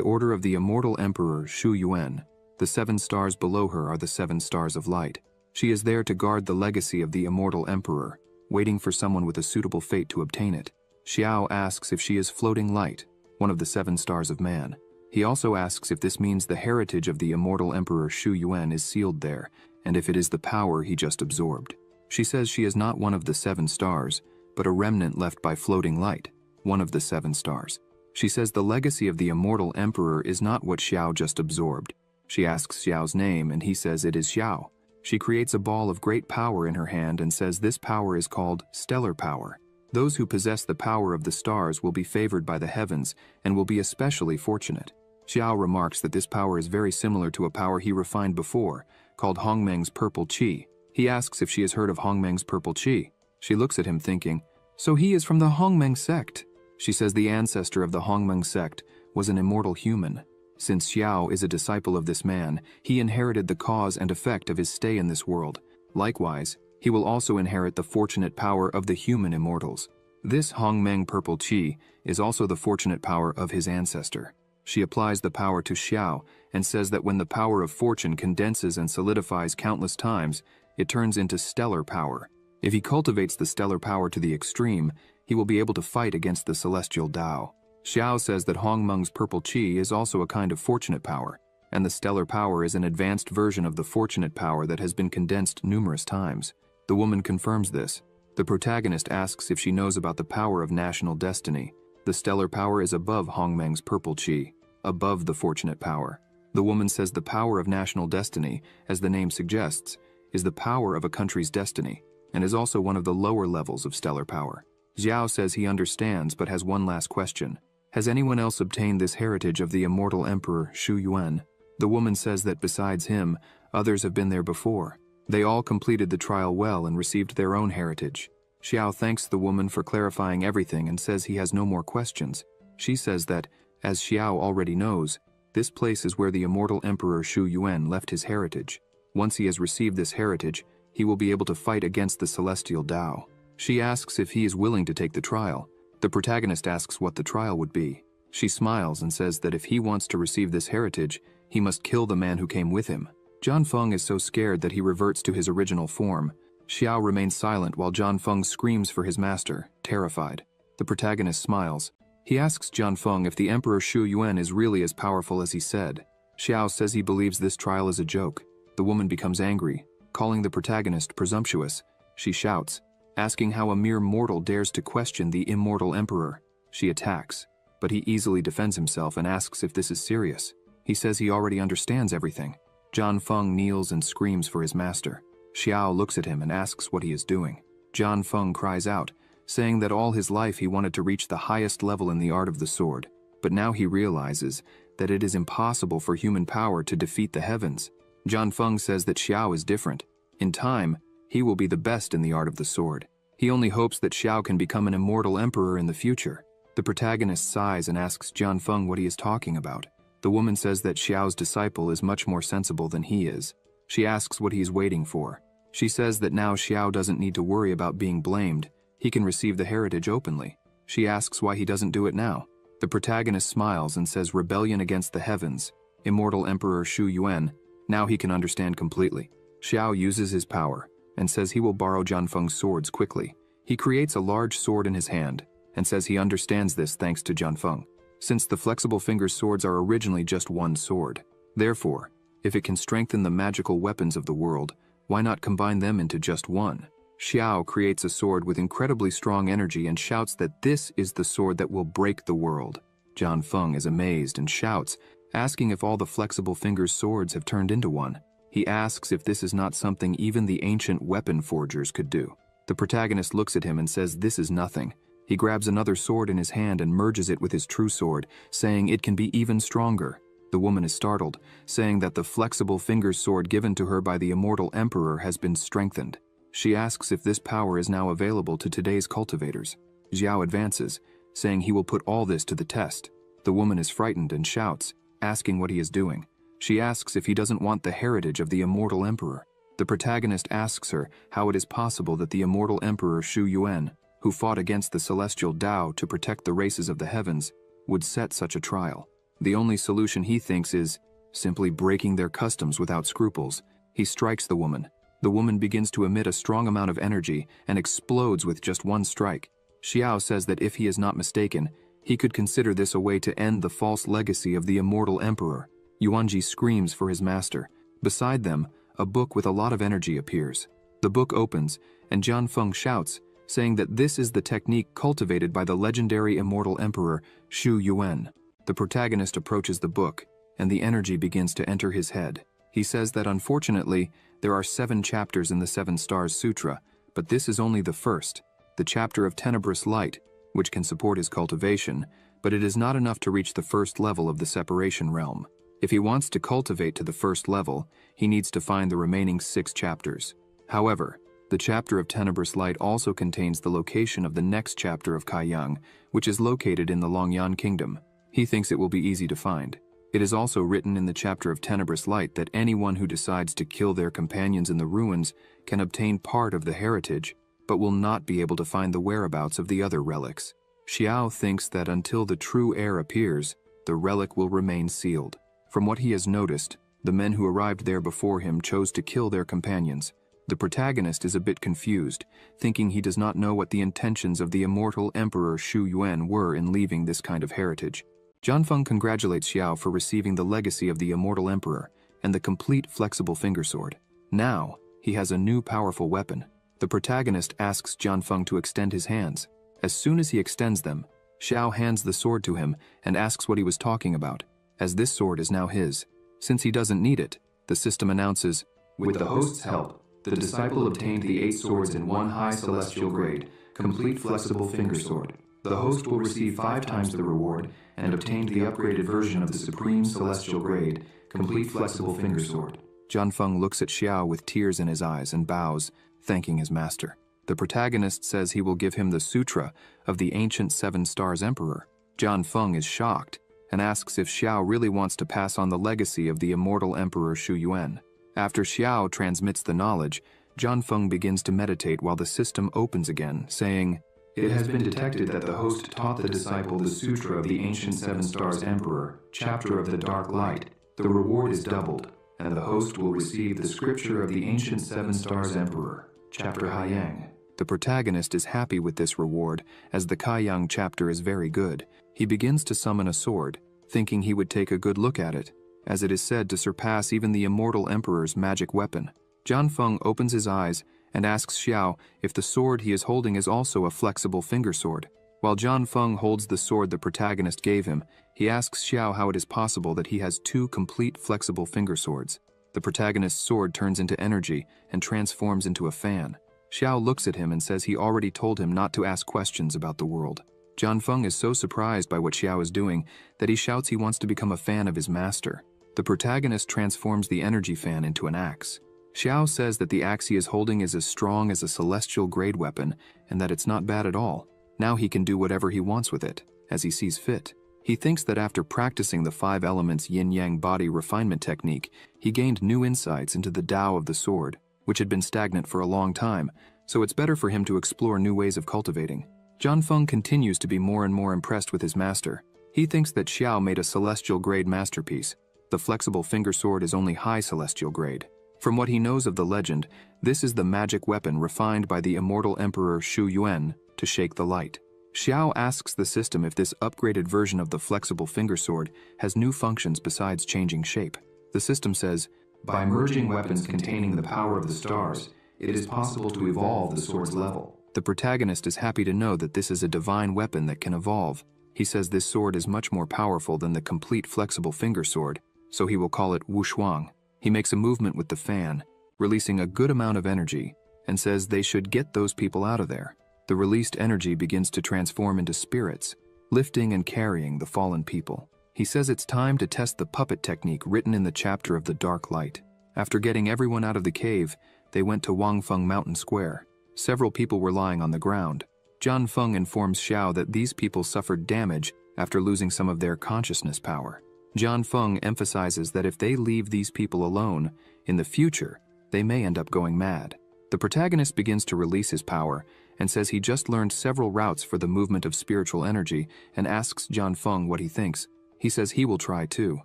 order of the immortal emperor Shu Yuan, The 7 stars below her are the 7 stars of light. She is there to guard the legacy of the immortal emperor, waiting for someone with a suitable fate to obtain it. Xiao asks if she is floating light, one of the 7 stars of man. He also asks if this means the heritage of the immortal emperor Shu Yuan is sealed there, and if it is the power he just absorbed. She says she is not one of the 7 stars, but a remnant left by floating light, one of the 7 stars. She says the legacy of the immortal emperor is not what Xiao just absorbed. She asks Xiao's name and he says it is Xiao. She creates a ball of great power in her hand and says this power is called stellar power. Those who possess the power of the stars will be favored by the heavens and will be especially fortunate. Xiao remarks that this power is very similar to a power he refined before, called Hongmeng's Purple Qi. He asks if she has heard of Hongmeng's Purple Qi. She looks at him thinking, so he is from the Hongmeng sect. She says the ancestor of the Hongmeng sect was an immortal human. Since Xiao is a disciple of this man, he inherited the cause and effect of his stay in this world. Likewise, he will also inherit the fortunate power of the human immortals. This Hongmeng Purple Qi is also the fortunate power of his ancestor. She applies the power to Xiao and says that when the power of fortune condenses and solidifies countless times, it turns into stellar power. If he cultivates the stellar power to the extreme, he will be able to fight against the celestial Tao. Xiao says that Hongmeng's Purple Qi is also a kind of fortunate power, and the stellar power is an advanced version of the fortunate power that has been condensed numerous times. The woman confirms this. The protagonist asks if she knows about the power of national destiny. The stellar power is above Hongmeng's Purple Qi, above the fortunate power. The woman says the power of national destiny, as the name suggests, is the power of a country's destiny, and is also one of the lower levels of stellar power. Xiao says he understands but has one last question. Has anyone else obtained this heritage of the immortal emperor Shu Yuan? The woman says that besides him, others have been there before. They all completed the trial well and received their own heritage. Xiao thanks the woman for clarifying everything and says he has no more questions. She says that, as Xiao already knows, this place is where the immortal emperor Shu Yuan left his heritage. Once he has received this heritage, he will be able to fight against the celestial Tao. She asks if he is willing to take the trial. The protagonist asks what the trial would be. She smiles and says that if he wants to receive this heritage, he must kill the man who came with him. John Feng is so scared that he reverts to his original form. Xiao remains silent while John Feng screams for his master, terrified. The protagonist smiles. He asks John Feng if the Emperor Shu Yuan is really as powerful as he said. Xiao says he believes this trial is a joke. The woman becomes angry, calling the protagonist presumptuous. She shouts, asking how a mere mortal dares to question the immortal emperor. She attacks, but he easily defends himself and asks if this is serious. He says he already understands everything. John Feng kneels and screams for his master. Xiao looks at him and asks what he is doing. John Feng cries out, saying that all his life he wanted to reach the highest level in the art of the sword, but now he realizes that it is impossible for human power to defeat the heavens. John Feng says that Xiao is different. In time, he will be the best in the art of the sword. He only hopes that Xiao can become an immortal emperor in the future. The protagonist sighs and asks John Feng what he is talking about. The woman says that Xiao's disciple is much more sensible than he is. She asks what he is waiting for. She says that now Xiao doesn't need to worry about being blamed. He can receive the heritage openly. She asks why he doesn't do it now. The protagonist smiles and says rebellion against the heavens. Immortal Emperor Shu Yuan. Now he can understand completely. Xiao uses his power and says he will borrow John Feng's swords quickly. He creates a large sword in his hand and says he understands this thanks to John Feng, since the flexible finger swords are originally just one sword. Therefore, if it can strengthen the magical weapons of the world, why not combine them into just one? Xiao creates a sword with incredibly strong energy and shouts that this is the sword that will break the world. John Feng is amazed and shouts, asking if all the flexible fingers swords have turned into one. He asks if this is not something even the ancient weapon forgers could do. The protagonist looks at him and says this is nothing. He grabs another sword in his hand and merges it with his true sword, saying it can be even stronger. The woman is startled, saying that the flexible fingers sword given to her by the immortal emperor has been strengthened. She asks if this power is now available to today's cultivators. Xiao advances, saying he will put all this to the test. The woman is frightened and shouts, asking what he is doing. She asks if he doesn't want the heritage of the immortal emperor. The protagonist asks her how it is possible that the immortal emperor Shu Yuan, who fought against the celestial Tao to protect the races of the heavens, would set such a trial. The only solution he thinks is, simply breaking their customs without scruples. He strikes the woman. The woman begins to emit a strong amount of energy and explodes with just one strike. Xiao says that if he is not mistaken, he could consider this a way to end the false legacy of the immortal emperor. Yuanji screams for his master. Beside them, a book with a lot of energy appears. The book opens, and Jian Feng shouts, saying that this is the technique cultivated by the legendary immortal emperor Xu Yuan. The protagonist approaches the book, and the energy begins to enter his head. He says that unfortunately, there are 7 chapters in the 7 Stars Sutra, but this is only the first, the chapter of tenebrous light, which can support his cultivation, but it is not enough to reach the first level of the separation realm. If he wants to cultivate to the first level, he needs to find the remaining 6 chapters. However, the chapter of tenebrous light also contains the location of the next chapter of Kaiyang, which is located in the Longyan Kingdom. He thinks it will be easy to find. It is also written in the chapter of tenebrous light that anyone who decides to kill their companions in the ruins can obtain part of the heritage, but will not be able to find the whereabouts of the other relics. Xiao thinks that until the true heir appears, the relic will remain sealed. From what he has noticed, the men who arrived there before him chose to kill their companions. The protagonist is a bit confused, thinking he does not know what the intentions of the immortal Emperor Xu Yuan were in leaving this kind of heritage. Jian Feng congratulates Xiao for receiving the legacy of the immortal emperor and the complete flexible fingersword. Now, he has a new powerful weapon. The protagonist asks Jian Feng to extend his hands. As soon as he extends them, Xiao hands the sword to him and asks what he was talking about, as this sword is now his. Since he doesn't need it, the system announces, "With the host's help, the disciple obtained the 8 swords in 1 high celestial grade, complete flexible fingersword. The host will receive 5 times the reward and obtained the upgraded version of the supreme celestial grade, complete flexible fingersword." Jian Feng looks at Xiao with tears in his eyes and bows, thanking his master. The protagonist says he will give him the sutra of the ancient 7 Stars Emperor. Jian Feng is shocked and asks if Xiao really wants to pass on the legacy of the immortal Emperor Xu Yuan. After Xiao transmits the knowledge, Jian Feng begins to meditate while the system opens again, saying, "It has been detected that the host taught the disciple the Sutra of the Ancient 7 Stars Emperor, Chapter of the Dark Light. The reward is doubled, and the host will receive the Scripture of the Ancient 7 Stars Emperor, Chapter Haiyang." The protagonist is happy with this reward, as the Kaiyang chapter is very good. He begins to summon a sword, thinking he would take a good look at it, as it is said to surpass even the immortal emperor's magic weapon. Jian Feng opens his eyes and asks Xiao if the sword he is holding is also a flexible fingersword. While Jian Feng holds the sword the protagonist gave him, he asks Xiao how it is possible that he has 2 complete flexible fingerswords. The protagonist's sword turns into energy and transforms into a fan. Xiao looks at him and says he already told him not to ask questions about the world. Jian Feng is so surprised by what Xiao is doing that he shouts he wants to become a fan of his master. The protagonist transforms the energy fan into an axe. Xiao says that the axe he is holding is as strong as a celestial grade weapon and that it's not bad at all. Now he can do whatever he wants with it, as he sees fit. He thinks that after practicing the 5 elements yin-yang body refinement technique, he gained new insights into the Tao of the sword, which had been stagnant for a long time, so it's better for him to explore new ways of cultivating. Jian Feng continues to be more and more impressed with his master. He thinks that Xiao made a celestial grade masterpiece. The flexible fingersword is only high celestial grade. From what he knows of the legend, this is the magic weapon refined by the immortal Emperor Xu Yuan to shake the light. Xiao asks the system if this upgraded version of the flexible fingersword has new functions besides changing shape. The system says, "By merging weapons containing the power of the stars, it is possible to evolve the sword's level." The protagonist is happy to know that this is a divine weapon that can evolve. He says this sword is much more powerful than the complete flexible fingersword, so he will call it Wushuang. He makes a movement with the fan, releasing a good amount of energy, and says they should get those people out of there. The released energy begins to transform into spirits, lifting and carrying the fallen people. He says it's time to test the puppet technique written in the chapter of the Dark Light. After getting everyone out of the cave, they went to Wangfeng Mountain Square. Several people were lying on the ground. Jian Feng informs Xiao that these people suffered damage after losing some of their consciousness power. Jian Feng emphasizes that if they leave these people alone, in the future, they may end up going mad. The protagonist begins to release his power and says he just learned several routes for the movement of spiritual energy and asks Jian Feng what he thinks. He says he will try too.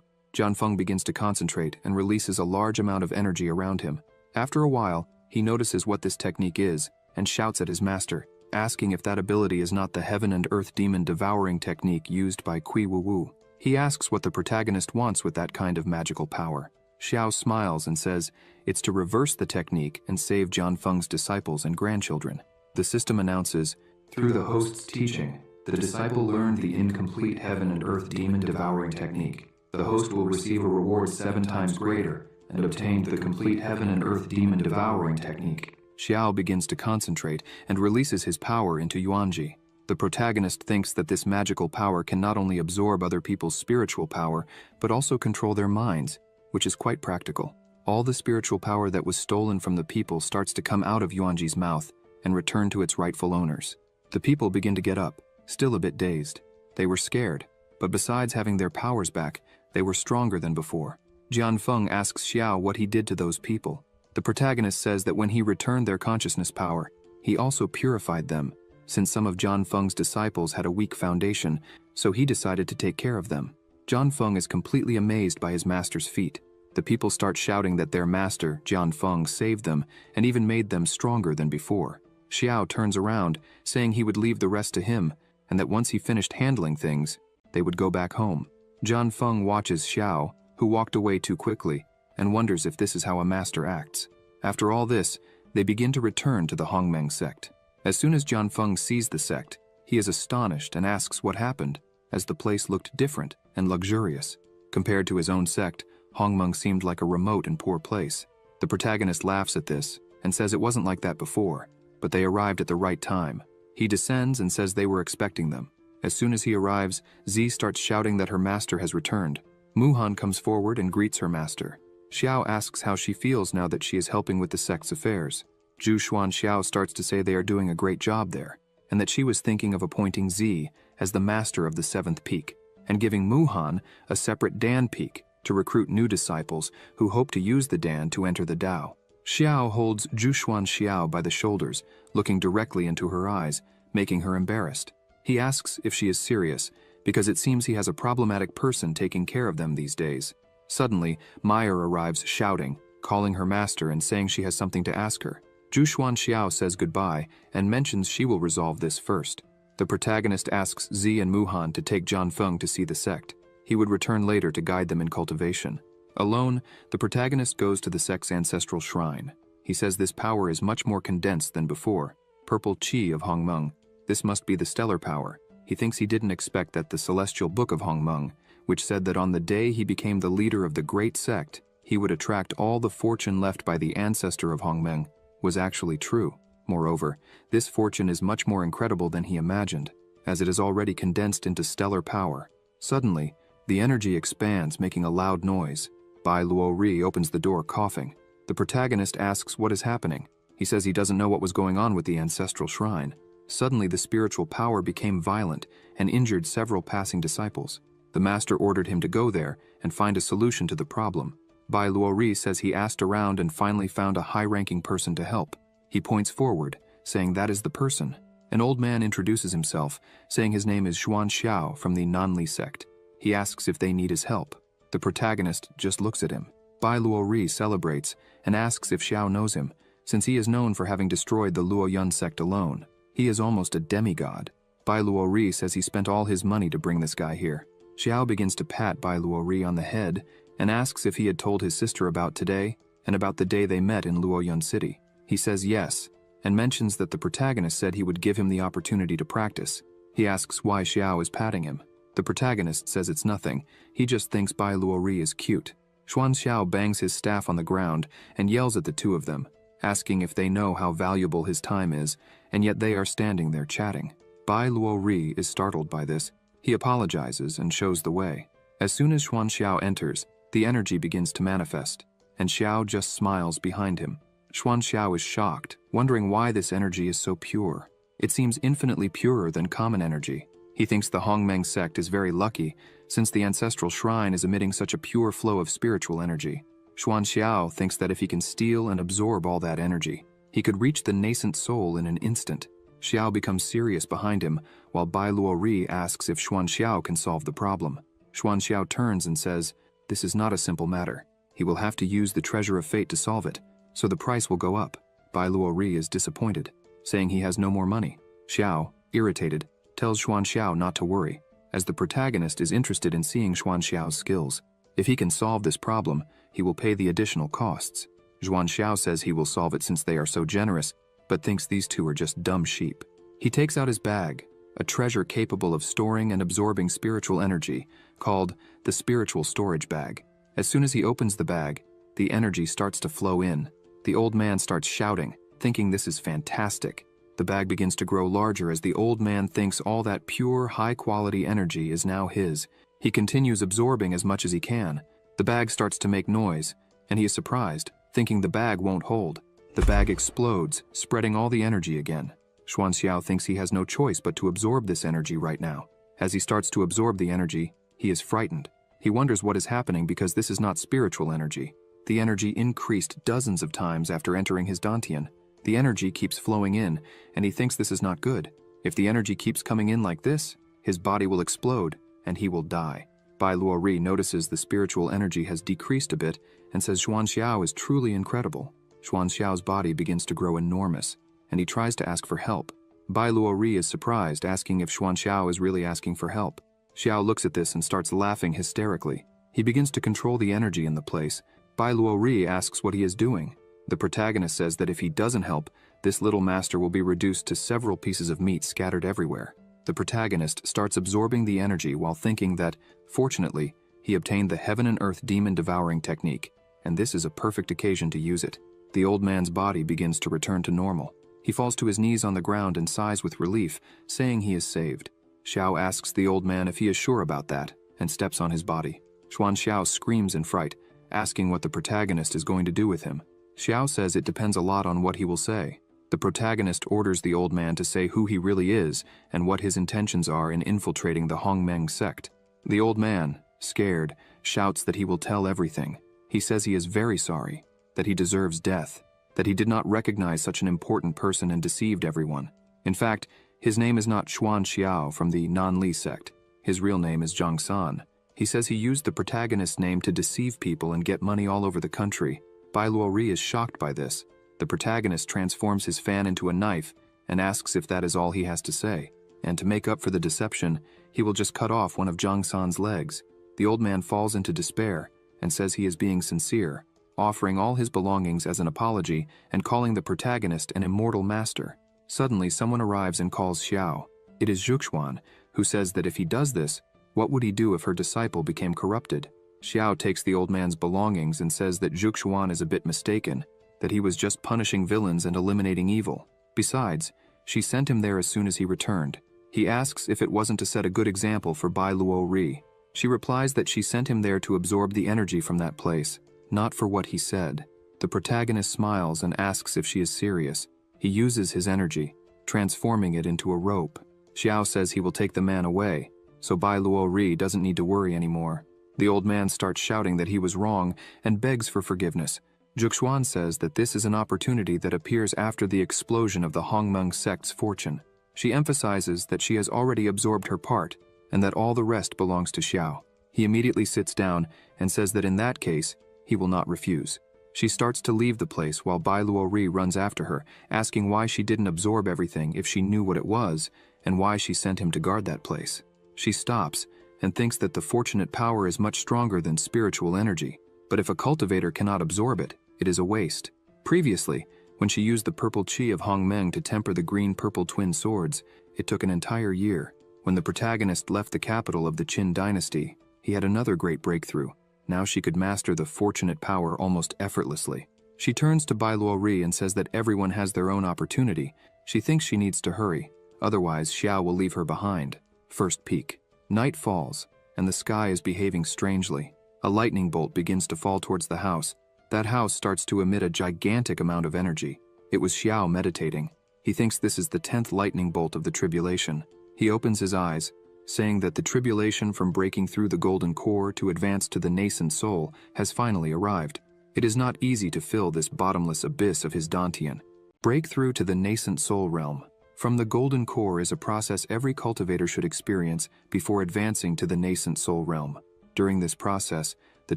Jianfeng begins to concentrate and releases a large amount of energy around him. After a while, he notices what this technique is and shouts at his master, asking if that ability is not the heaven and earth demon devouring technique used by Kui Wu Wu. He asks what the protagonist wants with that kind of magical power. Xiao smiles and says it's to reverse the technique and save Jianfeng's disciples and grandchildren. The system announces, through the host's teaching, the disciple learned the incomplete heaven and earth demon devouring technique. The host will receive a reward 7 times greater and obtained the complete heaven and earth demon devouring technique. Xiao begins to concentrate and releases his power into Yuanji. The protagonist thinks that this magical power can not only absorb other people's spiritual power, but also control their minds, which is quite practical. All the spiritual power that was stolen from the people starts to come out of Yuanji's mouth and return to its rightful owners. The people begin to get up, still a bit dazed. They were scared, but besides having their powers back, they were stronger than before. Jianfeng asks Xiao what he did to those people. The protagonist says that when he returned their consciousness power, he also purified them, since some of Jianfeng's disciples had a weak foundation, so he decided to take care of them. Jianfeng is completely amazed by his master's feat. The people start shouting that their master, Jianfeng, saved them and even made them stronger than before. Xiao turns around, saying he would leave the rest to him, and that once he finished handling things, they would go back home. Jianfeng watches Xiao, who walked away too quickly, and wonders if this is how a master acts. After all this, they begin to return to the Hongmeng sect. As soon as Jianfeng sees the sect, he is astonished and asks what happened, as the place looked different and luxurious. Compared to his own sect, Hongmeng seemed like a remote and poor place. The protagonist laughs at this and says it wasn't like that before, but they arrived at the right time. He descends and says they were expecting them. As soon as he arrives, Z starts shouting that her master has returned. Muhan comes forward and greets her master. Xiao asks how she feels now that she is helping with the sect's affairs. Zhu Xuan Xiao starts to say they are doing a great job there, and that she was thinking of appointing Z as the master of the 7th peak, and giving Muhan a separate Dan peak to recruit new disciples who hope to use the Dan to enter the Dao. Xiao holds Zhu Xuan Xiao by the shoulders, looking directly into her eyes, making her embarrassed. He asks if she is serious, because it seems he has a problematic person taking care of them these days. Suddenly, Meyer arrives shouting, calling her master and saying she has something to ask her. Zhu Xuan Xiao says goodbye and mentions she will resolve this first. The protagonist asks Z and Muhan to take Jianfeng to see the sect. He would return later to guide them in cultivation. Alone, the protagonist goes to the sect's ancestral shrine. He says this power is much more condensed than before. Purple Qi of Hongmeng. This must be the stellar power. He thinks he didn't expect that the celestial book of Hongmeng, which said that on the day he became the leader of the great sect, he would attract all the fortune left by the ancestor of Hongmeng, was actually true. Moreover, this fortune is much more incredible than he imagined, as it is already condensed into stellar power. Suddenly, the energy expands, making a loud noise. Bai Luo-ri opens the door coughing. The protagonist asks what is happening. He says he doesn't know what was going on with the ancestral shrine. Suddenly, the spiritual power became violent and injured several passing disciples. The master ordered him to go there and find a solution to the problem. Bai Luo-ri says he asked around and finally found a high-ranking person to help. He points forward, saying that is the person. An old man introduces himself, saying his name is Xuan Xiao from the Nanli sect. He asks if they need his help. The protagonist just looks at him. Bai Luo-ri celebrates and asks if Xiao knows him, since he is known for having destroyed the Luo Yun sect alone. He is almost a demigod. Bai Luo-ri says he spent all his money to bring this guy here. Xiao begins to pat Bai Luo-ri on the head and asks if he had told his sister about today and about the day they met in Luo Yun City. He says yes, and mentions that the protagonist said he would give him the opportunity to practice. He asks why Xiao is patting him. The protagonist says it's nothing, he just thinks Bai Luo-ri is cute. Xuan Xiao bangs his staff on the ground and yells at the two of them, asking if they know how valuable his time is, and yet they are standing there chatting. Bai Luo-ri is startled by this. He apologizes and shows the way. As soon as Xuan Xiao enters, the energy begins to manifest, and Xiao just smiles behind him. Xuan Xiao is shocked, wondering why this energy is so pure. It seems infinitely purer than common energy. He thinks the Hongmeng sect is very lucky, since the ancestral shrine is emitting such a pure flow of spiritual energy. Xuan Xiao thinks that if he can steal and absorb all that energy, he could reach the nascent soul in an instant. Xiao becomes serious behind him, while Bai Luo-ri asks if Xuan Xiao can solve the problem. Xuan Xiao turns and says, this is not a simple matter. He will have to use the treasure of fate to solve it, so the price will go up. Bai Luori is disappointed, saying he has no more money. Xiao, irritated, tells Xuan Xiao not to worry, as the protagonist is interested in seeing Xuan Xiao's skills. If he can solve this problem, he will pay the additional costs. Xuan Xiao says he will solve it since they are so generous, but thinks these two are just dumb sheep. He takes out his bag, a treasure capable of storing and absorbing spiritual energy, called the Spiritual Storage Bag. As soon as he opens the bag, the energy starts to flow in. The old man starts shouting, thinking this is fantastic. The bag begins to grow larger as the old man thinks all that pure, high-quality energy is now his. He continues absorbing as much as he can. The bag starts to make noise, and he is surprised, thinking the bag won't hold. The bag explodes, spreading all the energy again. Xuan Xiao thinks he has no choice but to absorb this energy right now. As he starts to absorb the energy, he is frightened. He wonders what is happening because this is not spiritual energy. The energy increased dozens of times after entering his dantian. The energy keeps flowing in, and he thinks this is not good. If the energy keeps coming in like this, his body will explode, and he will die. Bai Luori notices the spiritual energy has decreased a bit and says Xuan Xiao is truly incredible. Xuan Xiao's body begins to grow enormous, and he tries to ask for help. Bai Luori is surprised, asking if Xuan Xiao is really asking for help. Xiao looks at this and starts laughing hysterically. He begins to control the energy in the place. Bai Luori asks what he is doing. The protagonist says that if he doesn't help, this little master will be reduced to several pieces of meat scattered everywhere. The protagonist starts absorbing the energy while thinking that, fortunately, he obtained the heaven and earth demon devouring technique, and this is a perfect occasion to use it. The old man's body begins to return to normal. He falls to his knees on the ground and sighs with relief, saying he is saved. Xiao asks the old man if he is sure about that, and steps on his body. Xuan Xiao screams in fright, asking what the protagonist is going to do with him. Xiao says it depends a lot on what he will say. The protagonist orders the old man to say who he really is and what his intentions are in infiltrating the Hongmeng sect. The old man, scared, shouts that he will tell everything. He says he is very sorry, that he deserves death, that he did not recognize such an important person and deceived everyone. In fact, his name is not Xuan Xiao from the Nanli sect. His real name is Zhang San. He says he used the protagonist's name to deceive people and get money all over the country. Bai Luori is shocked by this. The protagonist transforms his fan into a knife and asks if that is all he has to say. And to make up for the deception, he will just cut off one of Zhang San's legs. The old man falls into despair and says he is being sincere, offering all his belongings as an apology and calling the protagonist an immortal master. Suddenly, someone arrives and calls Xiao. It is Zhuxuan, who says that if he does this, what would he do if her disciple became corrupted? Xiao takes the old man's belongings and says that Zhuxuan is a bit mistaken, that he was just punishing villains and eliminating evil. Besides, she sent him there as soon as he returned. He asks if it wasn't to set a good example for Bai Luori. She replies that she sent him there to absorb the energy from that place, not for what he said. The protagonist smiles and asks if she is serious. He uses his energy, transforming it into a rope. Xiao says he will take the man away, so Bai Luori doesn't need to worry anymore. The old man starts shouting that he was wrong and begs for forgiveness. Zhuxuan says that this is an opportunity that appears after the explosion of the Hongmeng sect's fortune. She emphasizes that she has already absorbed her part and that all the rest belongs to Xiao. He immediately sits down and says that in that case, he will not refuse. She starts to leave the place while Bai Luori runs after her, asking why she didn't absorb everything if she knew what it was and why she sent him to guard that place. She stops and thinks that the fortunate power is much stronger than spiritual energy, but if a cultivator cannot absorb it, it is a waste. Previously, when she used the purple chi of Hongmeng to temper the green-purple twin swords, it took an entire year. When the protagonist left the capital of the Qin dynasty, he had another great breakthrough. Now she could master the fortunate power almost effortlessly. She turns to Bai Luori and says that everyone has their own opportunity. She thinks she needs to hurry, otherwise Xiao will leave her behind. First peek. Night falls, and the sky is behaving strangely. A lightning bolt begins to fall towards the house. That house starts to emit a gigantic amount of energy. It was Xiao meditating. He thinks this is the 10th lightning bolt of the tribulation. He opens his eyes, saying that the tribulation from breaking through the golden core to advance to the nascent soul has finally arrived. It is not easy to fill this bottomless abyss of his dantian. Breakthrough to the nascent soul realm. From the golden core is a process every cultivator should experience before advancing to the nascent soul realm. During this process, the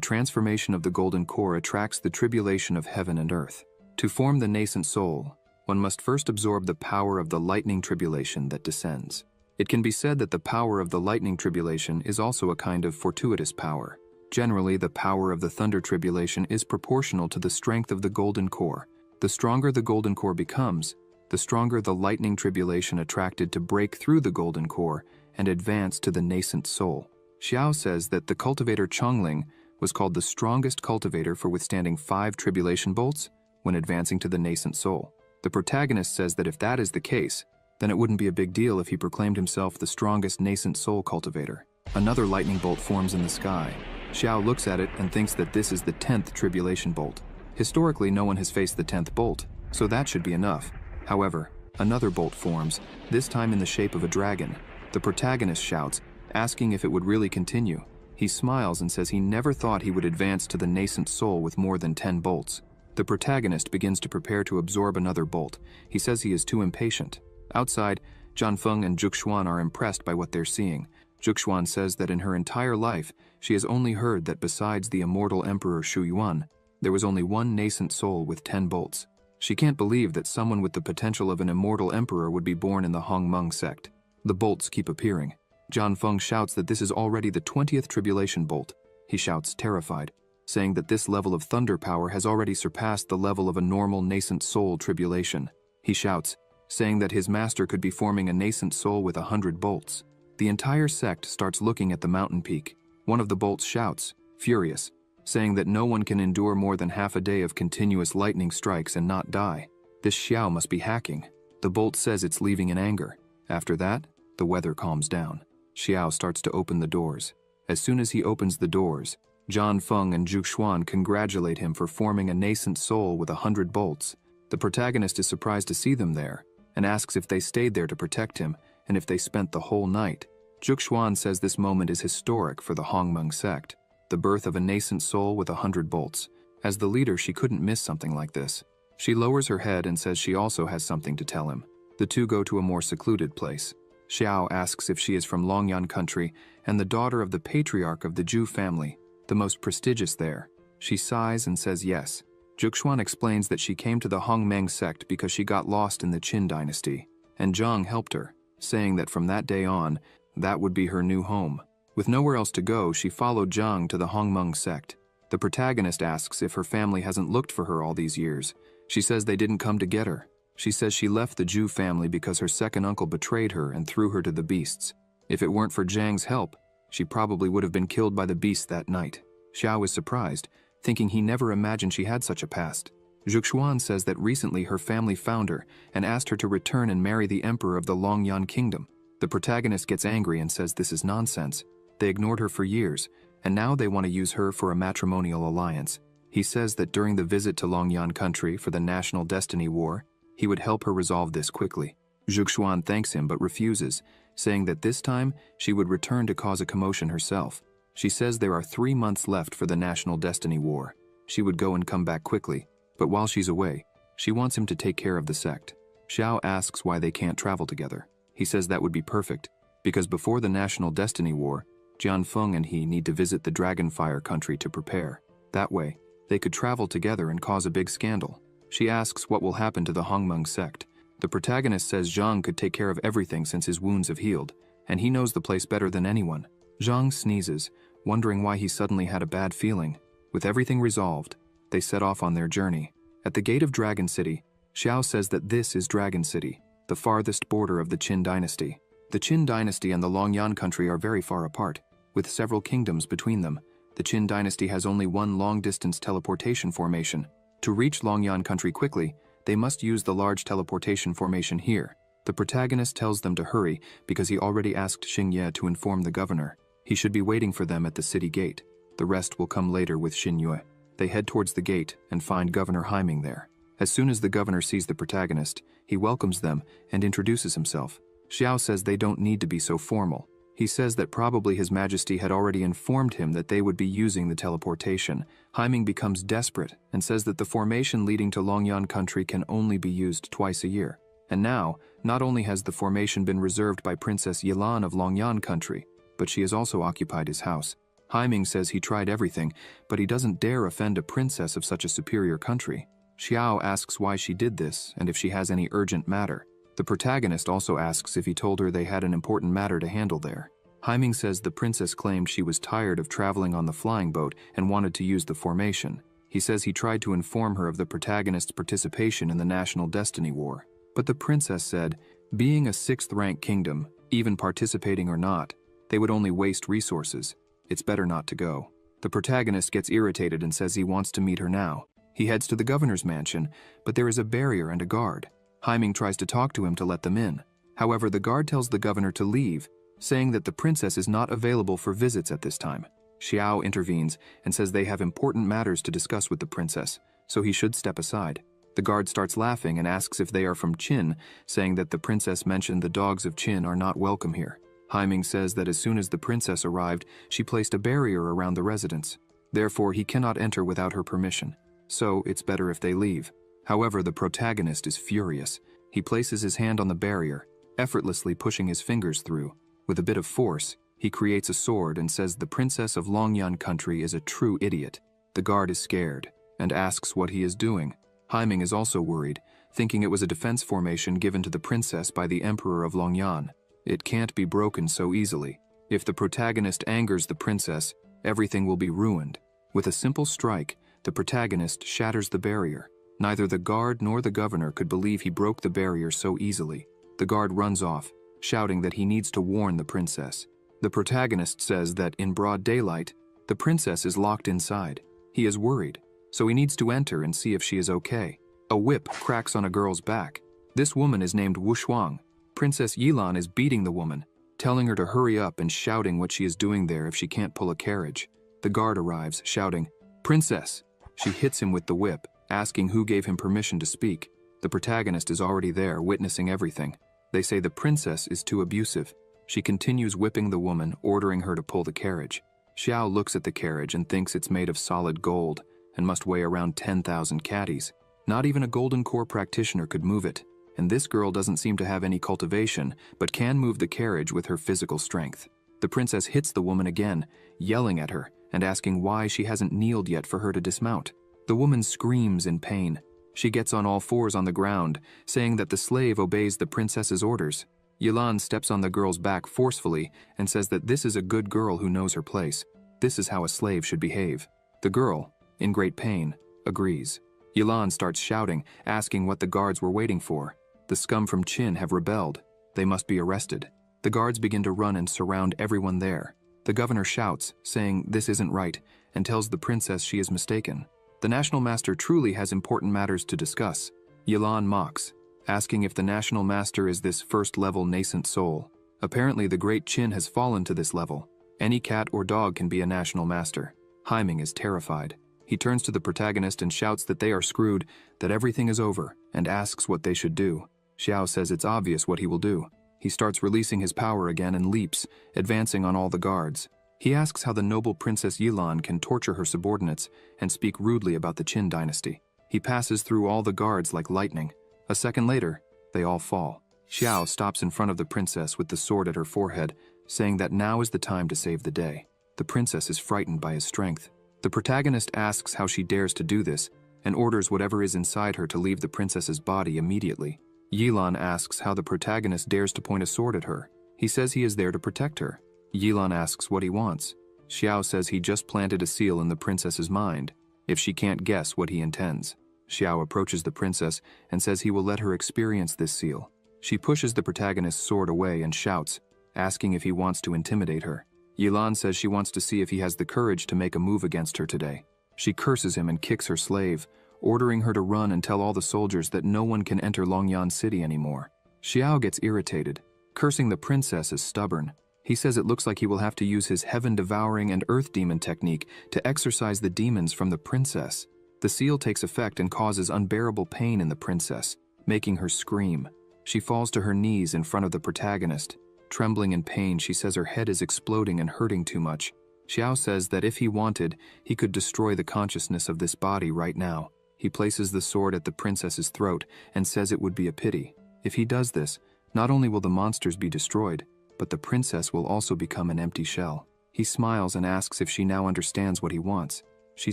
transformation of the golden core attracts the tribulation of heaven and earth. To form the nascent soul, one must first absorb the power of the lightning tribulation that descends. It can be said that the power of the lightning tribulation is also a kind of fortuitous power. Generally, the power of the thunder tribulation is proportional to the strength of the golden core. The stronger the golden core becomes, the stronger the lightning tribulation attracted to break through the golden core and advance to the nascent soul. Xiao says that the cultivator Chongling was called the strongest cultivator for withstanding 5 tribulation bolts when advancing to the nascent soul. The protagonist says that if that is the case, then it wouldn't be a big deal if he proclaimed himself the strongest nascent soul cultivator. Another lightning bolt forms in the sky. Xiao looks at it and thinks that this is the 10th tribulation bolt. Historically, no one has faced the 10th bolt, so that should be enough. However, another bolt forms, this time in the shape of a dragon. The protagonist shouts, asking if it would really continue. He smiles and says he never thought he would advance to the nascent soul with more than 10 bolts. The protagonist begins to prepare to absorb another bolt. He says he is too impatient. Outside, Jianfeng and Zhuxuan are impressed by what they're seeing. Zhuxuan says that in her entire life, she has only heard that besides the immortal Emperor Shu Yuan, there was only one nascent soul with 10 bolts. She can't believe that someone with the potential of an immortal emperor would be born in the Hongmeng sect. The bolts keep appearing. Jianfeng shouts that this is already the 20th tribulation bolt. He shouts, terrified, saying that this level of thunder power has already surpassed the level of a normal nascent soul tribulation. He shouts, saying that his master could be forming a nascent soul with 100 bolts. The entire sect starts looking at the mountain peak. One of the bolts shouts, furious, saying that no one can endure more than half a day of continuous lightning strikes and not die. This Xiao must be hacking. The bolt says it's leaving in anger. After that, the weather calms down. Xiao starts to open the doors. As soon as he opens the doors, Jianfeng and Zhuxuan congratulate him for forming a nascent soul with 100 bolts. The protagonist is surprised to see them there, and asks if they stayed there to protect him, and if they spent the whole night. Zhuxuan says this moment is historic for the Hongmeng sect, the birth of a nascent soul with 100 bolts. As the leader, she couldn't miss something like this. She lowers her head and says she also has something to tell him. The two go to a more secluded place. Xiao asks if she is from Longyan country and the daughter of the patriarch of the Zhu family, the most prestigious there. She sighs and says yes. Zhuxuan explains that she came to the Hongmeng sect because she got lost in the Qin dynasty, and Zhang helped her, saying that from that day on, that would be her new home. With nowhere else to go, she followed Zhang to the Hongmeng sect. The protagonist asks if her family hasn't looked for her all these years. She says they didn't come to get her. She says she left the Zhu family because her second uncle betrayed her and threw her to the beasts. If it weren't for Zhang's help, she probably would have been killed by the beasts that night. Xiao is surprised, thinking he never imagined she had such a past. Zhuxuan says that recently her family found her and asked her to return and marry the emperor of the Longyan kingdom. The protagonist gets angry and says this is nonsense. They ignored her for years, and now they want to use her for a matrimonial alliance. He says that during the visit to Longyan country for the National Destiny War, he would help her resolve this quickly. Zhuxuan thanks him but refuses, saying that this time she would return to cause a commotion herself. She says there are 3 months left for the National Destiny War. She would go and come back quickly, but while she's away, she wants him to take care of the sect. Xiao asks why they can't travel together. He says that would be perfect, because before the National Destiny War, Jianfeng and he need to visit the Dragonfire country to prepare. That way, they could travel together and cause a big scandal. She asks what will happen to the Hongmeng sect. The protagonist says Zhang could take care of everything since his wounds have healed, and he knows the place better than anyone. Zhang sneezes, wondering why he suddenly had a bad feeling. With everything resolved, they set off on their journey. At the gate of Dragon City, Xiao says that this is Dragon City, the farthest border of the Qin dynasty. The Qin dynasty and the Longyan country are very far apart, with several kingdoms between them. The Qin dynasty has only one long-distance teleportation formation. To reach Longyan country quickly, they must use the large teleportation formation here. The protagonist tells them to hurry because he already asked Xingye to inform the governor. He should be waiting for them at the city gate. The rest will come later with Xinye. They head towards the gate and find Governor Haiming there. As soon as the governor sees the protagonist, he welcomes them and introduces himself. Xiao says they don't need to be so formal. He says that probably His Majesty had already informed him that they would be using the teleportation. Haiming becomes desperate and says that the formation leading to Longyan country can only be used twice a year. And now, not only has the formation been reserved by Princess Yilan of Longyan country, but she has also occupied his house. Haiming says he tried everything, but he doesn't dare offend a princess of such a superior country. Xiao asks why she did this and if she has any urgent matter. The protagonist also asks if he told her they had an important matter to handle there. Haiming says the princess claimed she was tired of traveling on the flying boat and wanted to use the formation. He says he tried to inform her of the protagonist's participation in the National Destiny War. But the princess said, being a 6th-rank kingdom, even participating or not, they would only waste resources. It's better not to go. The protagonist gets irritated and says he wants to meet her now. He heads to the governor's mansion, but there is a barrier and a guard. Haiming tries to talk to him to let them in. However, the guard tells the governor to leave, saying that the princess is not available for visits at this time. Xiao intervenes and says they have important matters to discuss with the princess, so he should step aside. The guard starts laughing and asks if they are from Qin, saying that the princess mentioned the dogs of Qin are not welcome here. Haiming says that as soon as the princess arrived, she placed a barrier around the residence. Therefore, he cannot enter without her permission. So, it's better if they leave. However, the protagonist is furious. He places his hand on the barrier, effortlessly pushing his fingers through. With a bit of force, he creates a sword and says the princess of Longyan country is a true idiot. The guard is scared and asks what he is doing. Haiming is also worried, thinking it was a defense formation given to the princess by the emperor of Longyan. It can't be broken so easily. If the protagonist angers the princess, everything will be ruined. With a simple strike, the protagonist shatters the barrier. Neither the guard nor the governor could believe he broke the barrier so easily. The guard runs off, shouting that he needs to warn the princess. The protagonist says that in broad daylight, the princess is locked inside. He is worried, so he needs to enter and see if she is okay. A whip cracks on a girl's back. This woman is named Wushuang. Princess Yilan is beating the woman, telling her to hurry up and shouting what she is doing there if she can't pull a carriage. The guard arrives, shouting, "Princess!" She hits him with the whip, asking who gave him permission to speak. The protagonist is already there, witnessing everything. They say the princess is too abusive. She continues whipping the woman, ordering her to pull the carriage. Xiao looks at the carriage and thinks it's made of solid gold and must weigh around 10,000 catties. Not even a golden core practitioner could move it. And this girl doesn't seem to have any cultivation, but can move the carriage with her physical strength. The princess hits the woman again, yelling at her and asking why she hasn't kneeled yet for her to dismount. The woman screams in pain. She gets on all fours on the ground, saying that the slave obeys the princess's orders. Yilan steps on the girl's back forcefully and says that this is a good girl who knows her place. This is how a slave should behave. The girl, in great pain, agrees. Yilan starts shouting, asking what the guards were waiting for. The scum from Qin have rebelled. They must be arrested. The guards begin to run and surround everyone there. The governor shouts, saying this isn't right, and tells the princess she is mistaken. The national master truly has important matters to discuss. Yilan mocks, asking if the national master is this first-level nascent soul. Apparently the great Qin has fallen to this level. Any cat or dog can be a national master. Haiming is terrified. He turns to the protagonist and shouts that they are screwed, that everything is over, and asks what they should do. Xiao says it's obvious what he will do. He starts releasing his power again and leaps, advancing on all the guards. He asks how the noble Princess Yilan can torture her subordinates and speak rudely about the Qin dynasty. He passes through all the guards like lightning. A second later, they all fall. Xiao stops in front of the princess with the sword at her forehead, saying that now is the time to save the day. The princess is frightened by his strength. The protagonist asks how she dares to do this, and orders whatever is inside her to leave the princess's body immediately. Yilan asks how the protagonist dares to point a sword at her. He says he is there to protect her. Yilan asks what he wants. Xiao says he just planted a seal in the princess's mind, if she can't guess what he intends. Xiao approaches the princess and says he will let her experience this seal. She pushes the protagonist's sword away and shouts, asking if he wants to intimidate her. Yilan says she wants to see if he has the courage to make a move against her today. She curses him and kicks her slave, ordering her to run and tell all the soldiers that no one can enter Longyan City anymore. Xiao gets irritated, cursing the princess as stubborn. He says it looks like he will have to use his heaven-devouring and earth demon technique to exorcise the demons from the princess. The seal takes effect and causes unbearable pain in the princess, making her scream. She falls to her knees in front of the protagonist. Trembling in pain, she says her head is exploding and hurting too much. Xiao says that if he wanted, he could destroy the consciousness of this body right now. He places the sword at the princess's throat and says it would be a pity. If he does this, not only will the monsters be destroyed, but the princess will also become an empty shell. He smiles and asks if she now understands what he wants. She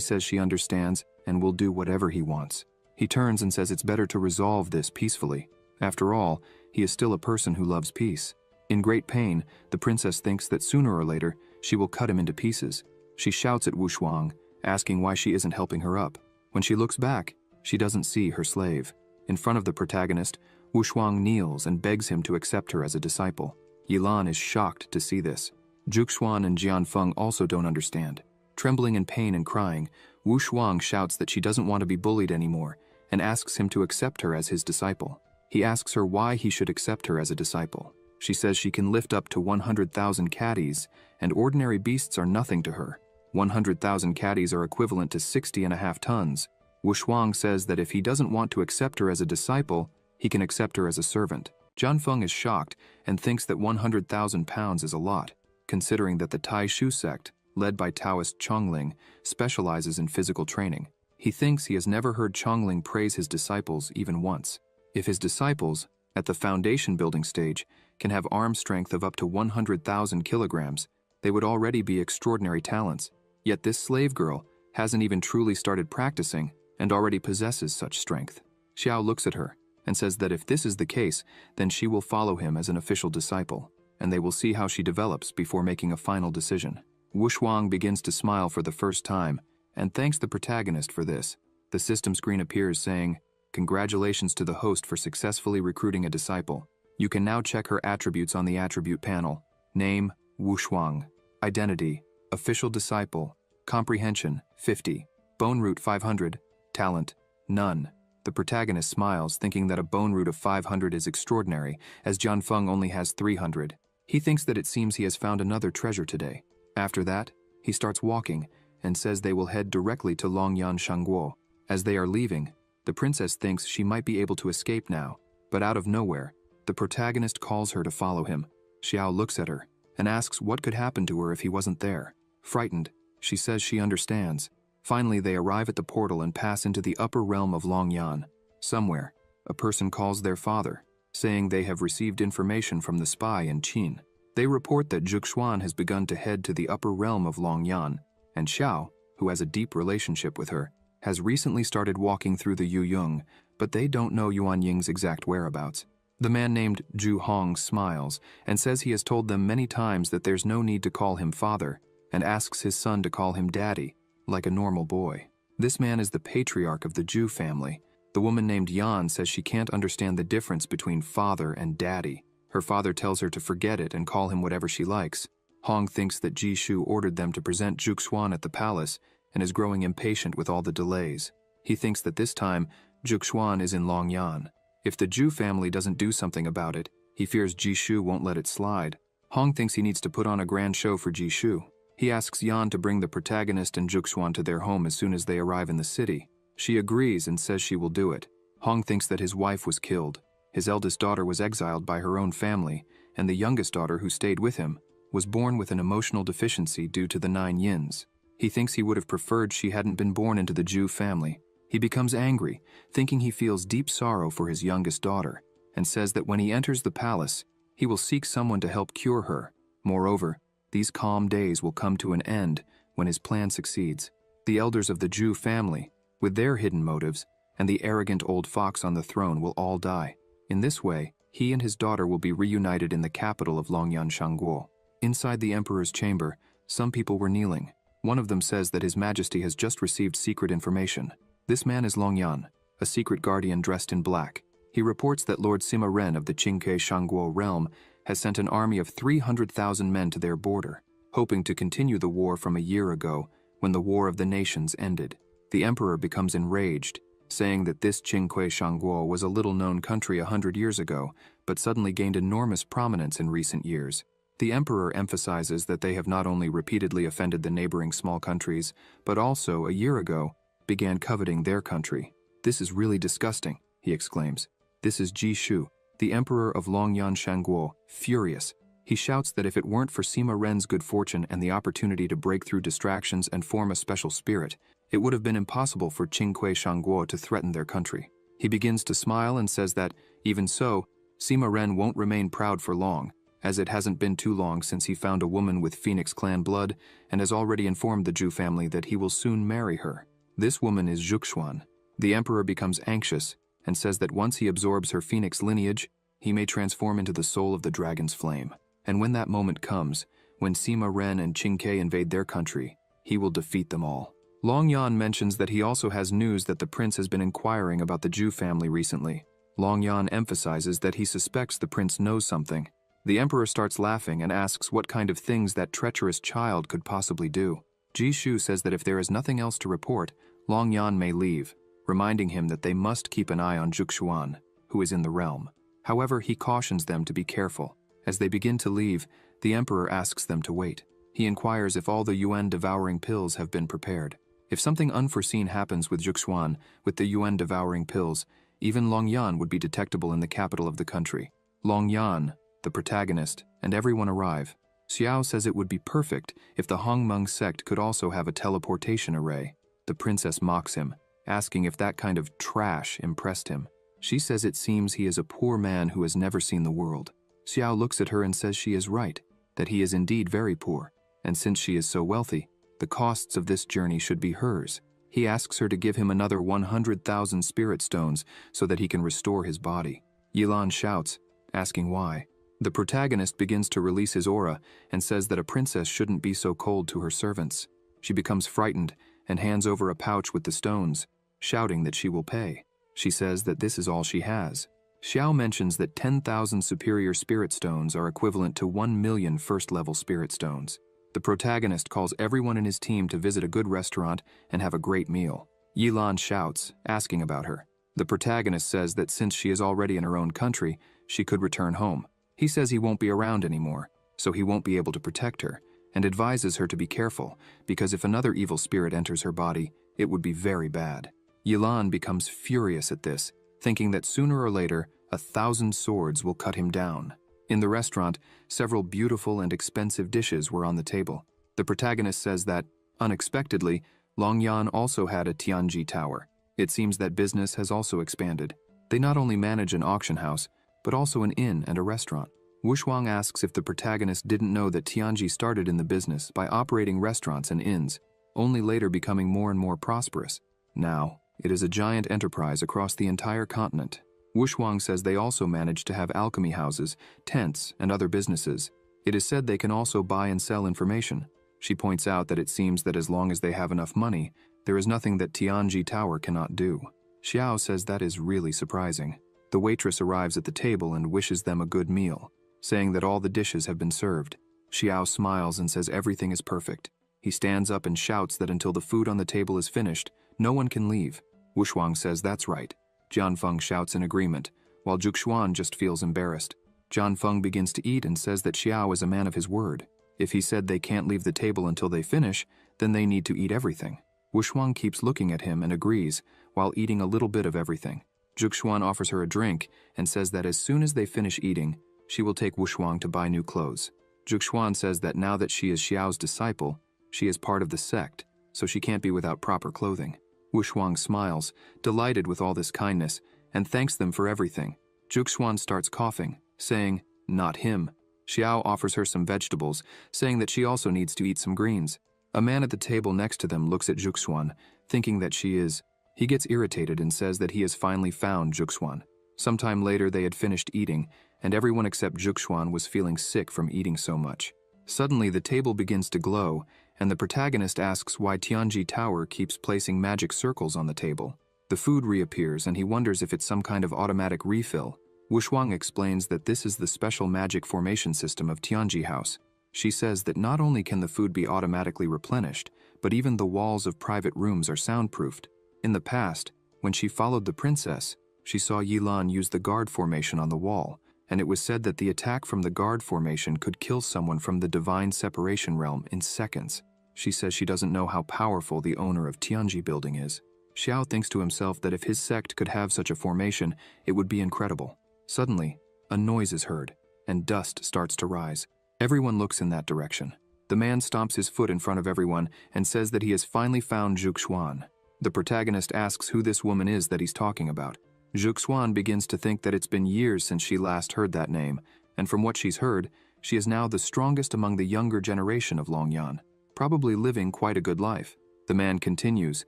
says she understands and will do whatever he wants. He turns and says it's better to resolve this peacefully. After all, he is still a person who loves peace. In great pain, the princess thinks that sooner or later, she will cut him into pieces. She shouts at Wu Shuang, asking why she isn't helping her up. When she looks back, she doesn't see her slave. In front of the protagonist, Wu Shuang kneels and begs him to accept her as a disciple. Yilan is shocked to see this. Juxuan and Jianfeng also don't understand. Trembling in pain and crying, Wu Shuang shouts that she doesn't want to be bullied anymore and asks him to accept her as his disciple. He asks her why he should accept her as a disciple. She says she can lift up to 100,000 caddies, and ordinary beasts are nothing to her. 100,000 caddies are equivalent to 60.5 tons. Wu Shuang says that if he doesn't want to accept her as a disciple, he can accept her as a servant. Jianfeng is shocked and thinks that 100,000 pounds is a lot, considering that the Tai Shu sect, led by Taoist Chongling, specializes in physical training. He thinks he has never heard Chongling praise his disciples even once. If his disciples, at the foundation building stage, can have arm strength of up to 100,000 kilograms, they would already be extraordinary talents. Yet this slave girl hasn't even truly started practicing and already possesses such strength. Xiao looks at her and says that if this is the case, then she will follow him as an official disciple, and they will see how she develops before making a final decision. Wu Shuang begins to smile for the first time and thanks the protagonist for this. The system screen appears saying, "Congratulations to the host for successfully recruiting a disciple. You can now check her attributes on the attribute panel. Name, Wu Shuang. Identity, official disciple. Comprehension, 50. Bone root 500. Talent, none." The protagonist smiles, thinking that a bone root of 500 is extraordinary, as Jianfeng only has 300. He thinks that it seems he has found another treasure today. After that, he starts walking and says they will head directly to Longyan Shangguo. As they are leaving, the princess thinks she might be able to escape now, but out of nowhere, the protagonist calls her to follow him. Xiao looks at her and asks what could happen to her if he wasn't there. Frightened, she says she understands. Finally, they arrive at the portal and pass into the upper realm of Longyan. Somewhere, a person calls their father, saying they have received information from the spy in Qin. They report that Juxuan has begun to head to the upper realm of Longyan, and Xiao, who has a deep relationship with her, has recently started walking through the Yuyong, but they don't know Yuan Ying's exact whereabouts. The man named Zhu Hong smiles and says he has told them many times that there's no need to call him father, and asks his son to call him daddy, like a normal boy. This man is the patriarch of the Zhu family. The woman named Yan says she can't understand the difference between father and daddy. Her father tells her to forget it and call him whatever she likes. Hong thinks that Ji Shu ordered them to present Juxuan at the palace and is growing impatient with all the delays. He thinks that this time, Juxuan is in Longyan. If the Zhu family doesn't do something about it, he fears Ji Shu won't let it slide. Hong thinks he needs to put on a grand show for Ji Shu. He asks Yan to bring the protagonist and Juxuan to their home as soon as they arrive in the city. She agrees and says she will do it. Hong thinks that his wife was killed. His eldest daughter was exiled by her own family, and the youngest daughter, who stayed with him, was born with an emotional deficiency due to the 9 yins. He thinks he would have preferred she hadn't been born into the Zhu family. He becomes angry, thinking he feels deep sorrow for his youngest daughter, and says that when he enters the palace, he will seek someone to help cure her. Moreover, these calm days will come to an end when his plan succeeds. The elders of the Zhu family, with their hidden motives, and the arrogant old fox on the throne will all die. In this way, he and his daughter will be reunited in the capital of Longyan Shangguo. Inside the emperor's chamber, some people were kneeling. One of them says that His Majesty has just received secret information. This man is Longyan, a secret guardian dressed in black. He reports that Lord Sima Ren of the Qingke Shangguo realm has sent an army of 300,000 men to their border, hoping to continue the war from a year ago when the War of the Nations ended. The emperor becomes enraged, saying that this Qingke Shangguo was a little-known country 100 years ago, but suddenly gained enormous prominence in recent years. The emperor emphasizes that they have not only repeatedly offended the neighboring small countries, but also, a year ago, began coveting their country. "This is really disgusting," he exclaims. This is Ji Shu, the emperor of Longyan Shangguo, furious. He shouts that if it weren't for Sima Ren's good fortune and the opportunity to break through distractions and form a special spirit, it would have been impossible for Qingque Shangguo to threaten their country. He begins to smile and says that, even so, Sima Ren won't remain proud for long, as it hasn't been too long since he found a woman with Phoenix clan blood and has already informed the Zhu family that he will soon marry her. This woman is Zhuxuan. The emperor becomes anxious and says that once he absorbs her Phoenix lineage, he may transform into the soul of the dragon's flame. And when that moment comes, when Sima Ren and Qingke invade their country, he will defeat them all. Long Yan mentions that he also has news that the prince has been inquiring about the Zhu family recently. Long Yan emphasizes that he suspects the prince knows something. The emperor starts laughing and asks what kind of things that treacherous child could possibly do. Ji Shu says that if there is nothing else to report, Long Yan may leave, reminding him that they must keep an eye on Zhuxuan, who is in the realm. However, he cautions them to be careful. As they begin to leave, the emperor asks them to wait. He inquires if all the Yuan-devouring pills have been prepared. If something unforeseen happens with Zhuxuan with the Yuan-devouring pills, even Long Yan would be detectable in the capital of the country. Long Yan, the protagonist, and everyone arrive. Xiao says it would be perfect if the Hongmeng sect could also have a teleportation array. The princess mocks him, asking if that kind of trash impressed him. She says it seems he is a poor man who has never seen the world. Xiao looks at her and says she is right, that he is indeed very poor, and since she is so wealthy, the costs of this journey should be hers. He asks her to give him another 100,000 spirit stones so that he can restore his body. Yilan shouts, asking why. The protagonist begins to release his aura and says that a princess shouldn't be so cold to her servants. She becomes frightened and hands over a pouch with the stones, shouting that she will pay. She says that this is all she has. Xiao mentions that 10,000 superior spirit stones are equivalent to 1 million first-level spirit stones. The protagonist calls everyone in his team to visit a good restaurant and have a great meal. Yilan shouts, asking about her. The protagonist says that since she is already in her own country, she could return home. He says he won't be around anymore, so he won't be able to protect her, and advises her to be careful, because if another evil spirit enters her body, it would be very bad. Yilan becomes furious at this, thinking that sooner or later, 1,000 swords will cut him down. In the restaurant, several beautiful and expensive dishes were on the table. The protagonist says that, unexpectedly, Long Yan also had a Tianji tower. It seems that business has also expanded. They not only manage an auction house, but also an inn and a restaurant. Wushuang asks if the protagonist didn't know that Tianji started in the business by operating restaurants and inns, only later becoming more and more prosperous. Now, it is a giant enterprise across the entire continent. Wushuang says they also manage to have alchemy houses, tents, and other businesses. It is said they can also buy and sell information. She points out that it seems that as long as they have enough money, there is nothing that Tianji Tower cannot do. Xiao says that is really surprising. The waitress arrives at the table and wishes them a good meal, saying that all the dishes have been served. Xiao smiles and says everything is perfect. He stands up and shouts that until the food on the table is finished, no one can leave. Wushuang says that's right. Jianfeng shouts in agreement, while Zhuxuan just feels embarrassed. Jianfeng begins to eat and says that Xiao is a man of his word. If he said they can't leave the table until they finish, then they need to eat everything. Wushuang keeps looking at him and agrees, while eating a little bit of everything. Zhuxuan offers her a drink and says that as soon as they finish eating, she will take Wushuang to buy new clothes. Zhuxuan says that now that she is Xiao's disciple, she is part of the sect, so she can't be without proper clothing. Wushuang smiles, delighted with all this kindness, and thanks them for everything. Zhuxuan starts coughing, saying, "Not him." Xiao offers her some vegetables, saying that she also needs to eat some greens. A man at the table next to them looks at Zhuxuan, thinking that she is. He gets irritated and says that he has finally found Zhuxuan. Sometime later they had finished eating, and everyone except Zhuxuan was feeling sick from eating so much. Suddenly the table begins to glow, and the protagonist asks why Tianji Tower keeps placing magic circles on the table. The food reappears and he wonders if it's some kind of automatic refill. Wushuang explains that this is the special magic formation system of Tianji House. She says that not only can the food be automatically replenished, but even the walls of private rooms are soundproofed. In the past, when she followed the princess, she saw Yilan use the guard formation on the wall, and it was said that the attack from the guard formation could kill someone from the divine separation realm in seconds. She says she doesn't know how powerful the owner of Tianji building is. Xiao thinks to himself that if his sect could have such a formation, it would be incredible. Suddenly, a noise is heard, and dust starts to rise. Everyone looks in that direction. The man stomps his foot in front of everyone and says that he has finally found Zhuxuan. The protagonist asks who this woman is that he's talking about. Zhuxuan begins to think that it's been years since she last heard that name, and from what she's heard, She is now the strongest among the younger generation of Longyan, probably living quite a good life. The man continues,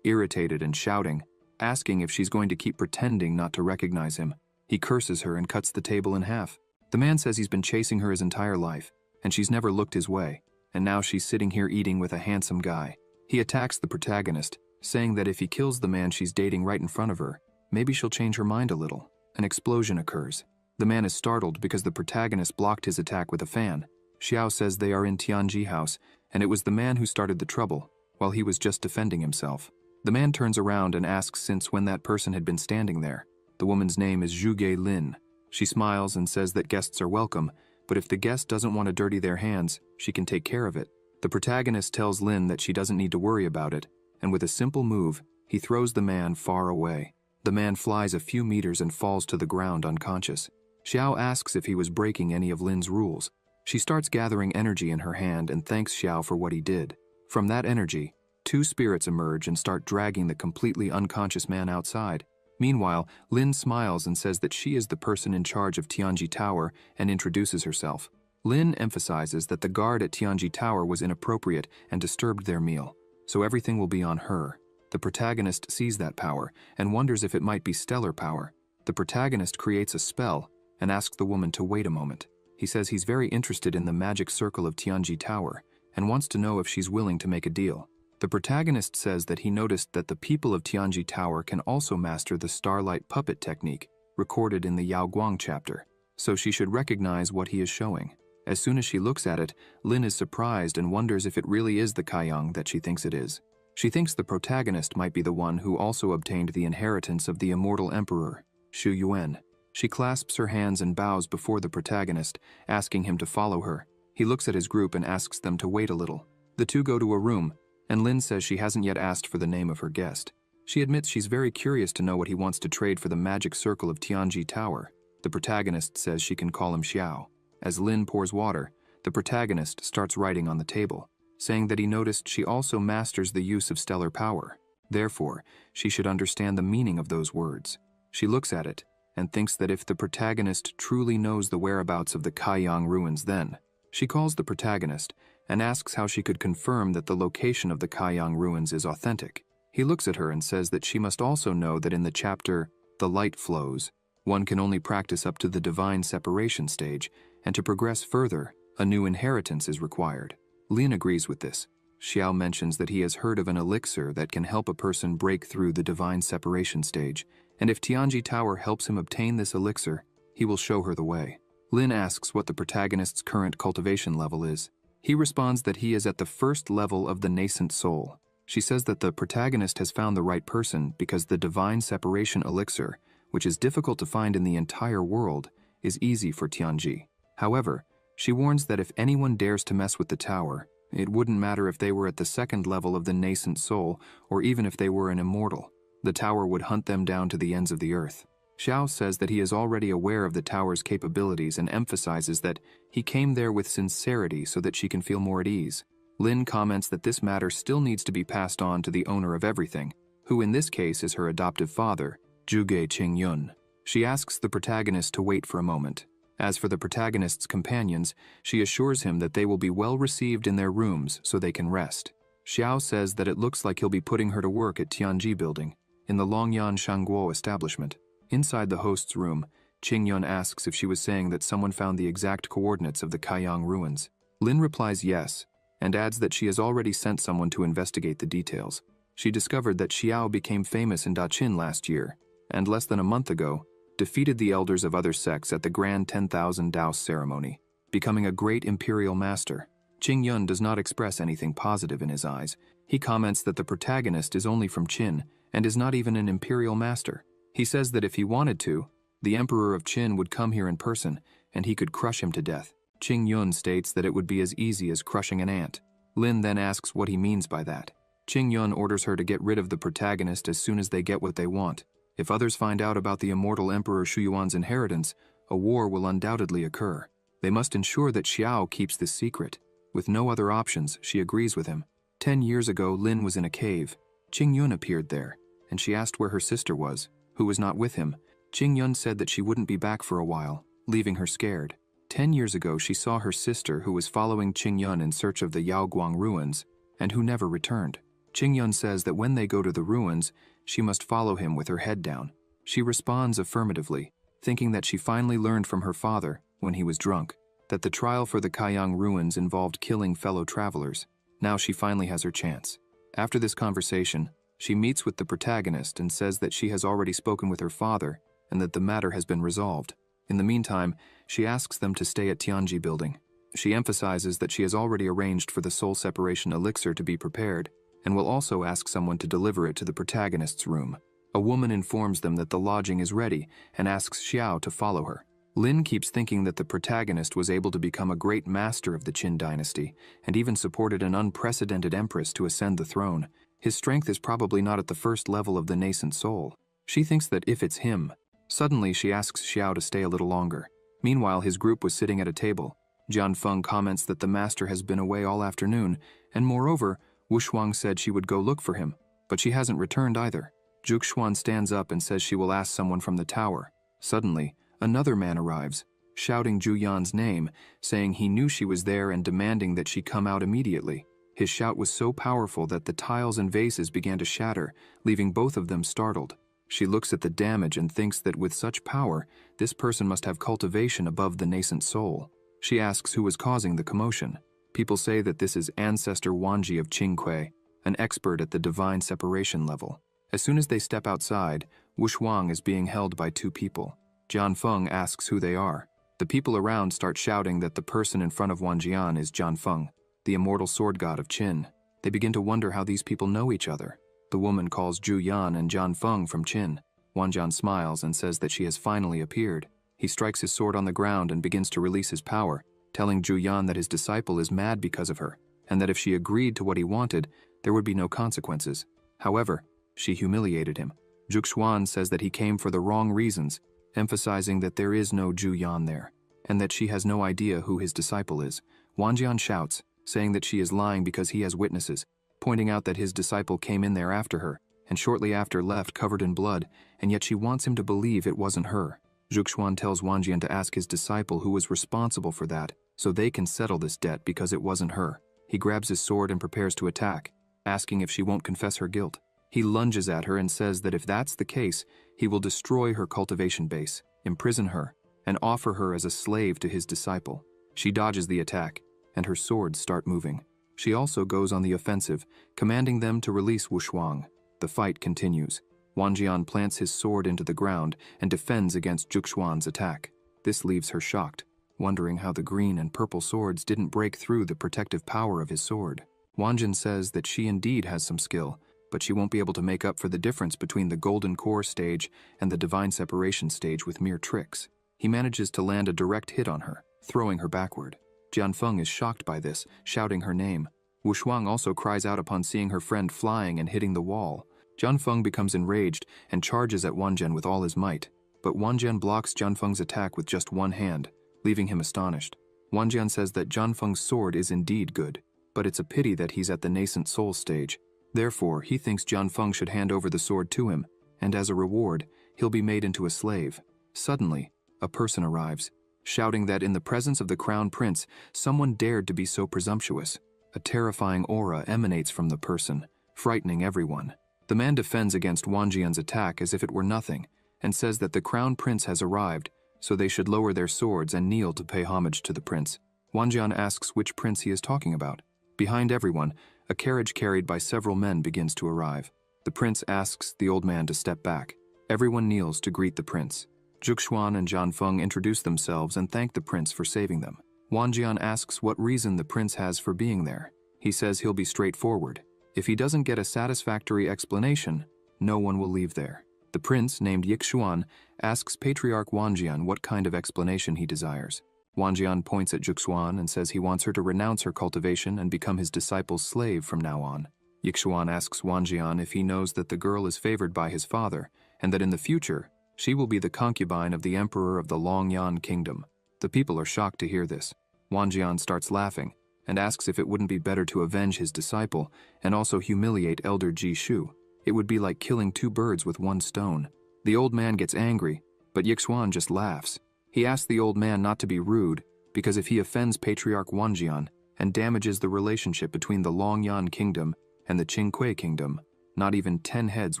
irritated and shouting, asking if she's going to keep pretending not to recognize him. He curses her and cuts the table in half. The man says he's been chasing her his entire life, and she's never looked his way, and now she's sitting here eating with a handsome guy. He attacks the protagonist, saying that if he kills the man she's dating right in front of her, maybe she'll change her mind a little. An explosion occurs. The man is startled because the protagonist blocked his attack with a fan. Xiao says they are in Tianji house, and it was the man who started the trouble, while he was just defending himself. The man turns around and asks since when that person had been standing there. The woman's name is Zhuge Lin. She smiles and says that guests are welcome, but if the guest doesn't want to dirty their hands, she can take care of it. The protagonist tells Lin that she doesn't need to worry about it, and with a simple move, he throws the man far away. The man flies a few meters and falls to the ground unconscious. Xiao asks if he was breaking any of Lin's rules. She starts gathering energy in her hand and thanks Xiao for what he did. From that energy, two spirits emerge and start dragging the completely unconscious man outside. Meanwhile, Lin smiles and says that she is the person in charge of Tianji Tower and introduces herself. Lin emphasizes that the guard at Tianji Tower was inappropriate and disturbed their meal, so everything will be on her. The protagonist sees that power and wonders if it might be stellar power. The protagonist creates a spell and asks the woman to wait a moment. He says he's very interested in the magic circle of Tianji Tower and wants to know if she's willing to make a deal. The protagonist says that he noticed that the people of Tianji Tower can also master the starlight puppet technique, recorded in the Yao Guang chapter, so she should recognize what he is showing. As soon as she looks at it, Lin is surprised and wonders if it really is the Kaiyang that she thinks it is. She thinks the protagonist might be the one who also obtained the inheritance of the immortal emperor, Xu Yuan. She clasps her hands and bows before the protagonist, asking him to follow her. He looks at his group and asks them to wait a little. The two go to a room, and Lin says she hasn't yet asked for the name of her guest. She admits she's very curious to know what he wants to trade for the magic circle of Tianji Tower. The protagonist says she can call him Xiao. As Lin pours water, the protagonist starts writing on the table, saying that he noticed she also masters the use of stellar power. Therefore, she should understand the meaning of those words. She looks at it and thinks that if the protagonist truly knows the whereabouts of the Kaiyang ruins, then she calls the protagonist and asks how she could confirm that the location of the Kaiyang ruins is authentic. He looks at her and says that she must also know that in the chapter, The Light Flows, one can only practice up to the divine separation stage, and to progress further, a new inheritance is required. Lin agrees with this. Xiao mentions that he has heard of an elixir that can help a person break through the divine separation stage, and if Tianji Tower helps him obtain this elixir, he will show her the way. Lin asks what the protagonist's current cultivation level is. He responds that he is at the first level of the nascent soul. She says that the protagonist has found the right person because the divine separation elixir, which is difficult to find in the entire world, is easy for Tianji. However, she warns that if anyone dares to mess with the tower, it wouldn't matter if they were at the second level of the nascent soul or even if they were an immortal. The tower would hunt them down to the ends of the earth. Xiao says that he is already aware of the tower's capabilities and emphasizes that he came there with sincerity so that she can feel more at ease. Lin comments that this matter still needs to be passed on to the owner of everything, who in this case is her adoptive father, Zhuge Qingyun. She asks the protagonist to wait for a moment. As for the protagonist's companions, she assures him that they will be well received in their rooms so they can rest. Xiao says that it looks like he'll be putting her to work at Tianji Building, in the Longyan Shangguo establishment. Inside the host's room, Qingyun asks if she was saying that someone found the exact coordinates of the Kaiyang ruins. Lin replies yes, and adds that she has already sent someone to investigate the details. She discovered that Xiao became famous in Daqin last year, and less than a month ago, defeated the elders of other sects at the Grand 10,000 Daos ceremony, becoming a great imperial master. Qingyun does not express anything positive in his eyes. He comments that the protagonist is only from Qin and is not even an imperial master. He says that if he wanted to, the emperor of Qin would come here in person and he could crush him to death. Qingyun states that it would be as easy as crushing an ant. Lin then asks what he means by that. Qingyun orders her to get rid of the protagonist as soon as they get what they want. If others find out about the immortal Emperor Shuyuan's inheritance, a war will undoubtedly occur. They must ensure that Xiao keeps this secret. With no other options, she agrees with him. 10 years ago, Lin was in a cave. Qingyun appeared there, and she asked where her sister was, who was not with him. Qingyun said that she wouldn't be back for a while, leaving her scared. 10 years ago she saw her sister who was following Qingyun in search of the Yaoguang ruins, and who never returned. Qingyun says that when they go to the ruins, she must follow him with her head down. She responds affirmatively, thinking that she finally learned from her father, when he was drunk, that the trial for the Kaiyang ruins involved killing fellow travelers. Now she finally has her chance. After this conversation, she meets with the protagonist and says that she has already spoken with her father and that the matter has been resolved. In the meantime, she asks them to stay at Tianji building. She emphasizes that she has already arranged for the soul separation elixir to be prepared and will also ask someone to deliver it to the protagonist's room. A woman informs them that the lodging is ready and asks Xiao to follow her. Lin keeps thinking that the protagonist was able to become a great master of the Qin dynasty and even supported an unprecedented empress to ascend the throne. His strength is probably not at the first level of the nascent soul. She thinks that if it's him. Suddenly she asks Xiao to stay a little longer. Meanwhile, his group was sitting at a table. Jian Feng comments that the master has been away all afternoon, and moreover, Wu Shuang said she would go look for him, but she hasn't returned either. Zhuge Xuan stands up and says she will ask someone from the tower. Suddenly, another man arrives, shouting Zhu Yan's name, saying he knew she was there and demanding that she come out immediately. His shout was so powerful that the tiles and vases began to shatter, leaving both of them startled. She looks at the damage and thinks that with such power, this person must have cultivation above the nascent soul. She asks who is causing the commotion. People say that this is Ancestor Wanji of Qingque, an expert at the divine separation level. As soon as they step outside, Wu Shuang is being held by two people. Jian Feng asks who they are. The people around start shouting that the person in front of Wang Jian is Jian Feng, the immortal sword god of Qin. They begin to wonder how these people know each other. The woman calls Zhu Yan and Jian Feng from Qin. Wang Jian smiles and says that she has finally appeared. He strikes his sword on the ground and begins to release his power, telling Zhu Yan that his disciple is mad because of her, and that if she agreed to what he wanted, there would be no consequences. However, she humiliated him. Zhuge Xuan says that he came for the wrong reasons, emphasizing that there is no Zhu Yan there, and that she has no idea who his disciple is. Wang Jian shouts, saying that she is lying because he has witnesses, pointing out that his disciple came in there after her, and shortly after left covered in blood, and yet she wants him to believe it wasn't her. Zhuge Xuan tells Wang Jian to ask his disciple who was responsible for that, so they can settle this debt because it wasn't her. He grabs his sword and prepares to attack, asking if she won't confess her guilt. He lunges at her and says that if that's the case, he will destroy her cultivation base, imprison her, and offer her as a slave to his disciple. She dodges the attack, and her swords start moving. She also goes on the offensive, commanding them to release Wu Shuang. The fight continues. Wang Jian plants his sword into the ground and defends against Zhuge Xuan's attack. This leaves her shocked, wondering how the green and purple swords didn't break through the protective power of his sword. Wang Jian says that she indeed has some skill, but she won't be able to make up for the difference between the Golden Core stage and the Divine Separation stage with mere tricks. He manages to land a direct hit on her, throwing her backward. Jian Feng is shocked by this, shouting her name. Wu Shuang also cries out upon seeing her friend flying and hitting the wall. Jian Feng becomes enraged and charges at Wang Jian with all his might, but Wang Jian blocks Jian Feng's attack with just one hand, leaving him astonished. Wang Jian says that Jian Feng's sword is indeed good, but it's a pity that he's at the nascent soul stage. Therefore, he thinks Jian Feng should hand over the sword to him, and as a reward, he'll be made into a slave. Suddenly, a person arrives, shouting that in the presence of the crown prince, someone dared to be so presumptuous. A terrifying aura emanates from the person, frightening everyone. The man defends against Wang Jian's attack as if it were nothing, and says that the crown prince has arrived, so they should lower their swords and kneel to pay homage to the prince. Wang Jian asks which prince he is talking about. Behind everyone, a carriage carried by several men begins to arrive. The prince asks the old man to step back. Everyone kneels to greet the prince. Zhuge Xuan and Jian Feng introduce themselves and thank the prince for saving them. Wang Jian asks what reason the prince has for being there. He says he'll be straightforward. If he doesn't get a satisfactory explanation, no one will leave there. The prince, named Yixuan, asks Patriarch Wang Jian what kind of explanation he desires. Wang Jian points at Zhuge Xuan and says he wants her to renounce her cultivation and become his disciple's slave from now on. Yixuan asks Wang Jian if he knows that the girl is favored by his father, and that in the future, she will be the concubine of the emperor of the Longyan kingdom. The people are shocked to hear this. Wang Jian starts laughing, and asks if it wouldn't be better to avenge his disciple, and also humiliate Elder Ji Shu. It would be like killing two birds with one stone. The old man gets angry, but Yixuan just laughs. He asks the old man not to be rude, because if he offends Patriarch Wanjian and damages the relationship between the Longyan Kingdom and the Qingque Kingdom, not even 10 heads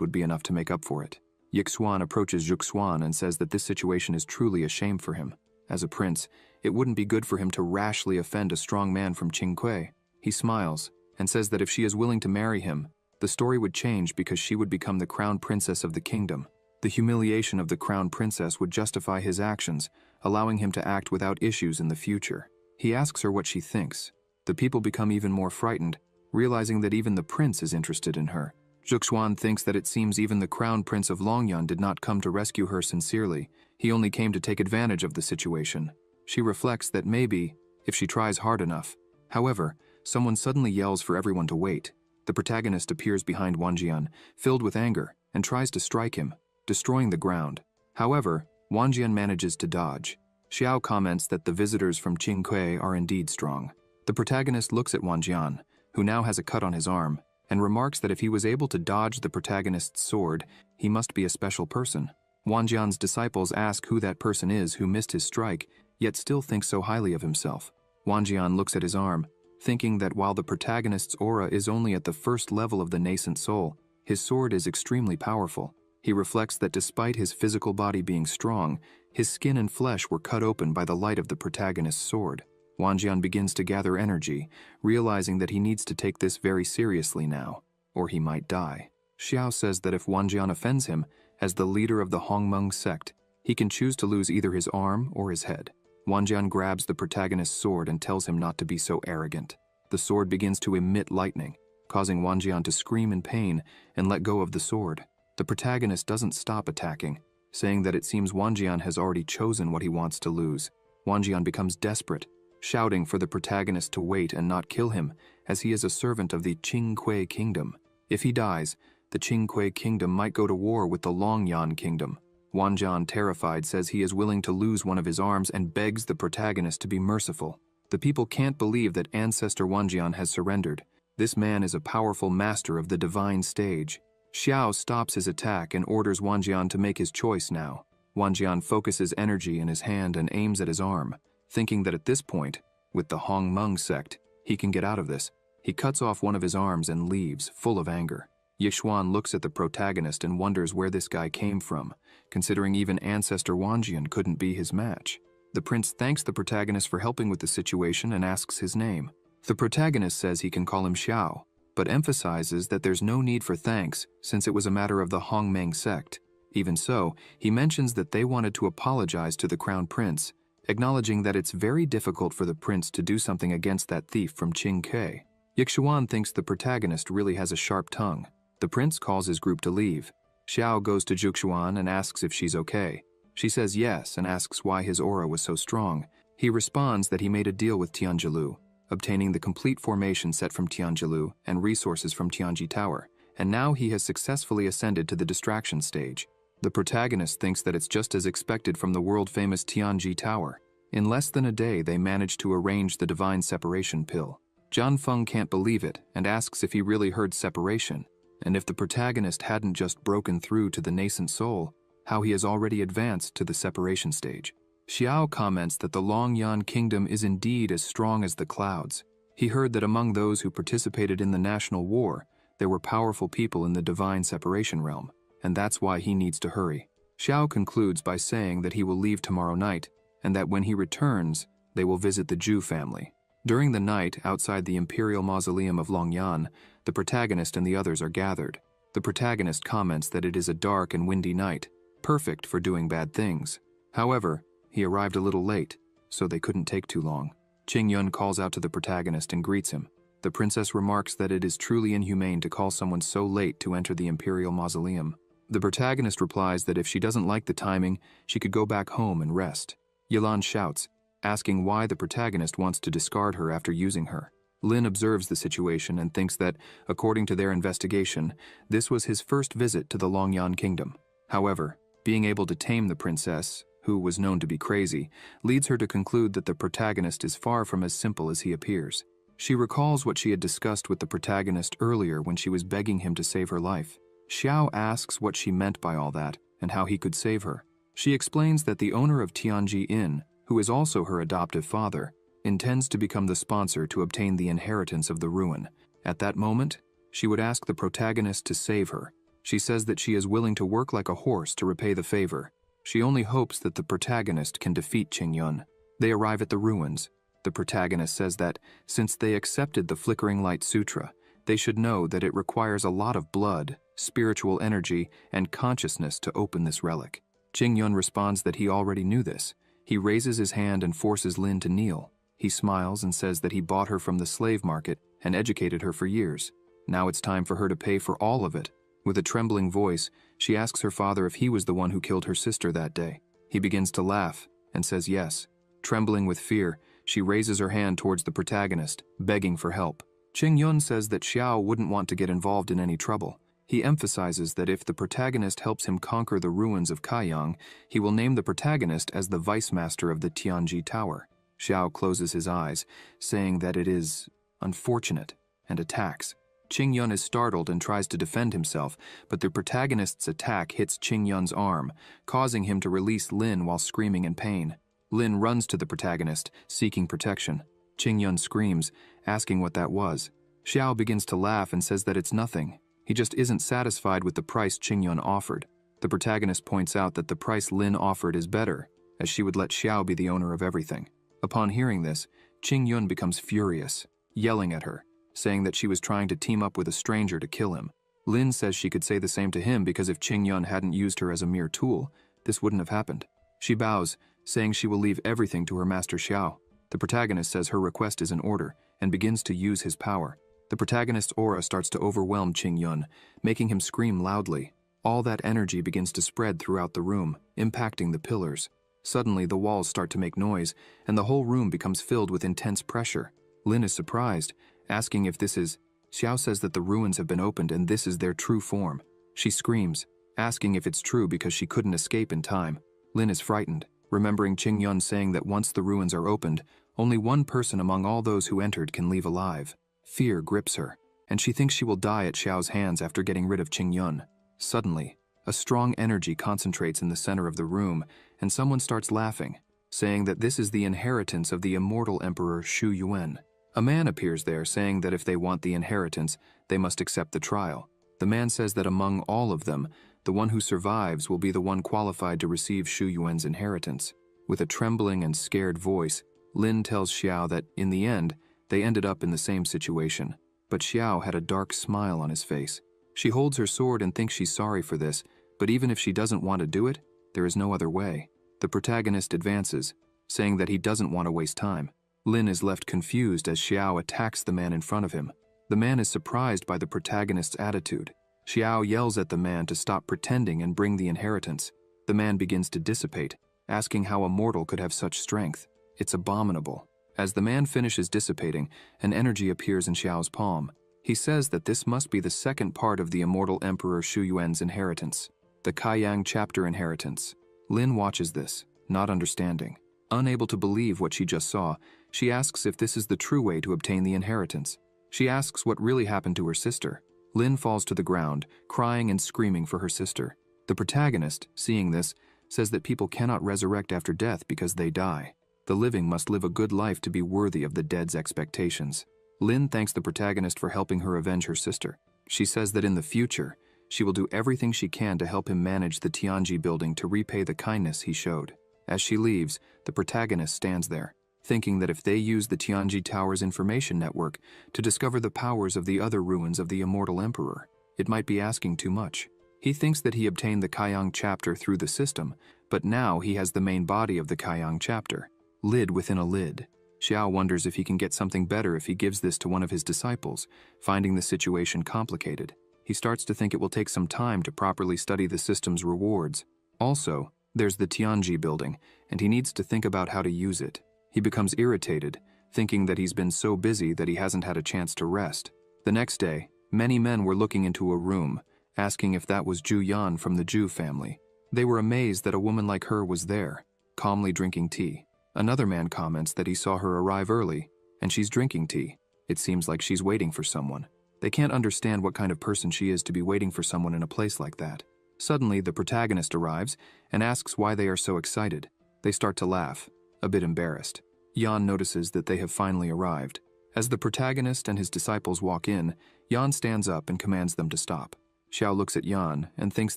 would be enough to make up for it. Yixuan approaches Zhuxuan and says that this situation is truly a shame for him. As a prince, it wouldn't be good for him to rashly offend a strong man from Qingque. He smiles and says that if she is willing to marry him, the story would change because she would become the crown princess of the kingdom. The humiliation of the crown princess would justify his actions, allowing him to act without issues in the future. He asks her what she thinks. The people become even more frightened, realizing that even the prince is interested in her. Zhuxuan thinks that it seems even the crown prince of Longyan did not come to rescue her sincerely. He only came to take advantage of the situation. She reflects that maybe, if she tries hard enough. However, someone suddenly yells for everyone to wait. The protagonist appears behind Wanjian, filled with anger, and tries to strike him, destroying the ground. However, Wanjian manages to dodge. Xiao comments that the visitors from Qingque are indeed strong. The protagonist looks at Wanjian, who now has a cut on his arm, and remarks that if he was able to dodge the protagonist's sword, he must be a special person. Wanjian's disciples ask who that person is who missed his strike, yet still thinks so highly of himself. Wanjian looks at his arm, thinking that while the protagonist's aura is only at the first level of the nascent soul, his sword is extremely powerful. He reflects that despite his physical body being strong, his skin and flesh were cut open by the light of the protagonist's sword. Wanjian begins to gather energy, realizing that he needs to take this very seriously now, or he might die. Xiao says that if Wanjian offends him, as the leader of the Hongmeng sect, he can choose to lose either his arm or his head. Wanjian grabs the protagonist's sword and tells him not to be so arrogant. The sword begins to emit lightning, causing Wanjian to scream in pain and let go of the sword. The protagonist doesn't stop attacking, saying that it seems Wanjian has already chosen what he wants to lose. Wanjian becomes desperate, shouting for the protagonist to wait and not kill him, as he is a servant of the Qingque Kingdom. If he dies, the Qingque Kingdom might go to war with the Longyan Kingdom. Wanjian, terrified, says he is willing to lose one of his arms and begs the protagonist to be merciful. The people can't believe that Ancestor Wanjian has surrendered. This man is a powerful master of the divine stage. Xiao stops his attack and orders Wanjian to make his choice now. Wanjian focuses energy in his hand and aims at his arm, thinking that at this point, with the Hongmeng sect, he can get out of this. He cuts off one of his arms and leaves, full of anger. Yixuan looks at the protagonist and wonders where this guy came from, considering even Ancestor Wanjian couldn't be his match. The prince thanks the protagonist for helping with the situation and asks his name. The protagonist says he can call him Xiao, but emphasizes that there's no need for thanks since it was a matter of the Hongmeng sect. Even so, he mentions that they wanted to apologize to the crown prince, acknowledging that it's very difficult for the prince to do something against that thief from Qingque. Yixuan thinks the protagonist really has a sharp tongue. The prince calls his group to leave. Xiao goes to Zhuxuan and asks if she's okay. She says yes and asks why his aura was so strong. He responds that he made a deal with Tianjilu, obtaining the complete formation set from Tianjilu and resources from Tianji Tower, and now he has successfully ascended to the distraction stage. The protagonist thinks that it's just as expected from the world-famous Tianji Tower. In less than a day, they managed to arrange the divine separation pill. Zhan Feng can't believe it and asks if he really heard separation, and if the protagonist hadn't just broken through to the nascent soul, how he has already advanced to the separation stage. Xiao comments that the Longyan Kingdom is indeed as strong as the clouds. He heard that among those who participated in the national war, there were powerful people in the divine separation realm, and that's why he needs to hurry. Xiao concludes by saying that he will leave tomorrow night, and that when he returns, they will visit the Zhu family. During the night, outside the Imperial Mausoleum of Longyan, the protagonist and the others are gathered. The protagonist comments that it is a dark and windy night, perfect for doing bad things. However, he arrived a little late, so they couldn't take too long. Qingyun calls out to the protagonist and greets him. The princess remarks that it is truly inhumane to call someone so late to enter the Imperial Mausoleum. The protagonist replies that if she doesn't like the timing, she could go back home and rest. Yilan shouts, asking why the protagonist wants to discard her after using her. Lin observes the situation and thinks that, according to their investigation, this was his first visit to the Longyan Kingdom. However, being able to tame the princess, who was known to be crazy, leads her to conclude that the protagonist is far from as simple as he appears. She recalls what she had discussed with the protagonist earlier when she was begging him to save her life. Xiao asks what she meant by all that and how he could save her. She explains that the owner of Tianji Inn, who is also her adoptive father, intends to become the sponsor to obtain the inheritance of the ruin. At that moment, she would ask the protagonist to save her. She says that she is willing to work like a horse to repay the favor. She only hopes that the protagonist can defeat Qingyun. They arrive at the ruins. The protagonist says that, since they accepted the Flickering Light Sutra, they should know that it requires a lot of blood, spiritual energy, and consciousness to open this relic. Qingyun responds that he already knew this. He raises his hand and forces Lin to kneel. He smiles and says that he bought her from the slave market and educated her for years. Now it's time for her to pay for all of it. With a trembling voice, she asks her father if he was the one who killed her sister that day. He begins to laugh and says yes. Trembling with fear, she raises her hand towards the protagonist, begging for help. Qingyun says that Xiao wouldn't want to get involved in any trouble. He emphasizes that if the protagonist helps him conquer the ruins of Kaiyang, he will name the protagonist as the vice master of the Tianji Tower. Xiao closes his eyes, saying that it is unfortunate, and attacks. Qingyun is startled and tries to defend himself, but the protagonist's attack hits Qingyun's arm, causing him to release Lin while screaming in pain. Lin runs to the protagonist, seeking protection. Qingyun screams, asking what that was. Xiao begins to laugh and says that it's nothing. He just isn't satisfied with the price Qingyun offered. The protagonist points out that the price Lin offered is better, as she would let Xiao be the owner of everything. Upon hearing this, Qingyun becomes furious, yelling at her, saying that she was trying to team up with a stranger to kill him. Lin says she could say the same to him because if Qingyun hadn't used her as a mere tool, this wouldn't have happened. She bows, saying she will leave everything to her master Xiao. The protagonist says her request is in order and begins to use his power. The protagonist's aura starts to overwhelm Qingyun, making him scream loudly. All that energy begins to spread throughout the room, impacting the pillars. Suddenly, the walls start to make noise, and the whole room becomes filled with intense pressure. Lin is surprised, asking if this is... Xiao says that the ruins have been opened and this is their true form. She screams, asking if it's true because she couldn't escape in time. Lin is frightened, remembering Qingyun saying that once the ruins are opened, only one person among all those who entered can leave alive. Fear grips her, and she thinks she will die at Xiao's hands after getting rid of Qingyun. Suddenly, a strong energy concentrates in the center of the room, and someone starts laughing, saying that this is the inheritance of the immortal Emperor Shu Yuan. A man appears there saying that if they want the inheritance, they must accept the trial. The man says that among all of them, the one who survives will be the one qualified to receive Shu Yuan's inheritance. With a trembling and scared voice, Lin tells Xiao that, in the end, they ended up in the same situation. But Xiao had a dark smile on his face. She holds her sword and thinks she's sorry for this, but even if she doesn't want to do it, there is no other way. The protagonist advances, saying that he doesn't want to waste time. Lin is left confused as Xiao attacks the man in front of him. The man is surprised by the protagonist's attitude. Xiao yells at the man to stop pretending and bring the inheritance. The man begins to dissipate, asking how a mortal could have such strength. It's abominable. As the man finishes dissipating, an energy appears in Xiao's palm. He says that this must be the second part of the immortal Emperor Shu Yuan's inheritance, the Kaiyang chapter inheritance. Lin watches this, not understanding. Unable to believe what she just saw, she asks if this is the true way to obtain the inheritance. She asks what really happened to her sister. Lin falls to the ground, crying and screaming for her sister. The protagonist, seeing this, says that people cannot resurrect after death because they die. The living must live a good life to be worthy of the dead's expectations. Lin thanks the protagonist for helping her avenge her sister. She says that in the future, she will do everything she can to help him manage the Tianji building to repay the kindness he showed. As she leaves, the protagonist stands there, thinking that if they use the Tianji Tower's information network to discover the powers of the other ruins of the immortal emperor, it might be asking too much. He thinks that he obtained the Kaiyang chapter through the system, but now he has the main body of the Kaiyang chapter, lid within a lid. Xiao wonders if he can get something better if he gives this to one of his disciples, finding the situation complicated. He starts to think it will take some time to properly study the system's rewards. Also, there's the Tianji building, and he needs to think about how to use it. He becomes irritated, thinking that he's been so busy that he hasn't had a chance to rest. The next day, many men were looking into a room, asking if that was Zhu Yan from the Zhu family. They were amazed that a woman like her was there, calmly drinking tea. Another man comments that he saw her arrive early, and she's drinking tea. It seems like she's waiting for someone. They can't understand what kind of person she is to be waiting for someone in a place like that. Suddenly, the protagonist arrives and asks why they are so excited. They start to laugh. a bit embarrassed. Yan notices that they have finally arrived. As the protagonist and his disciples walk in, Yan stands up and commands them to stop. Xiao looks at Yan and thinks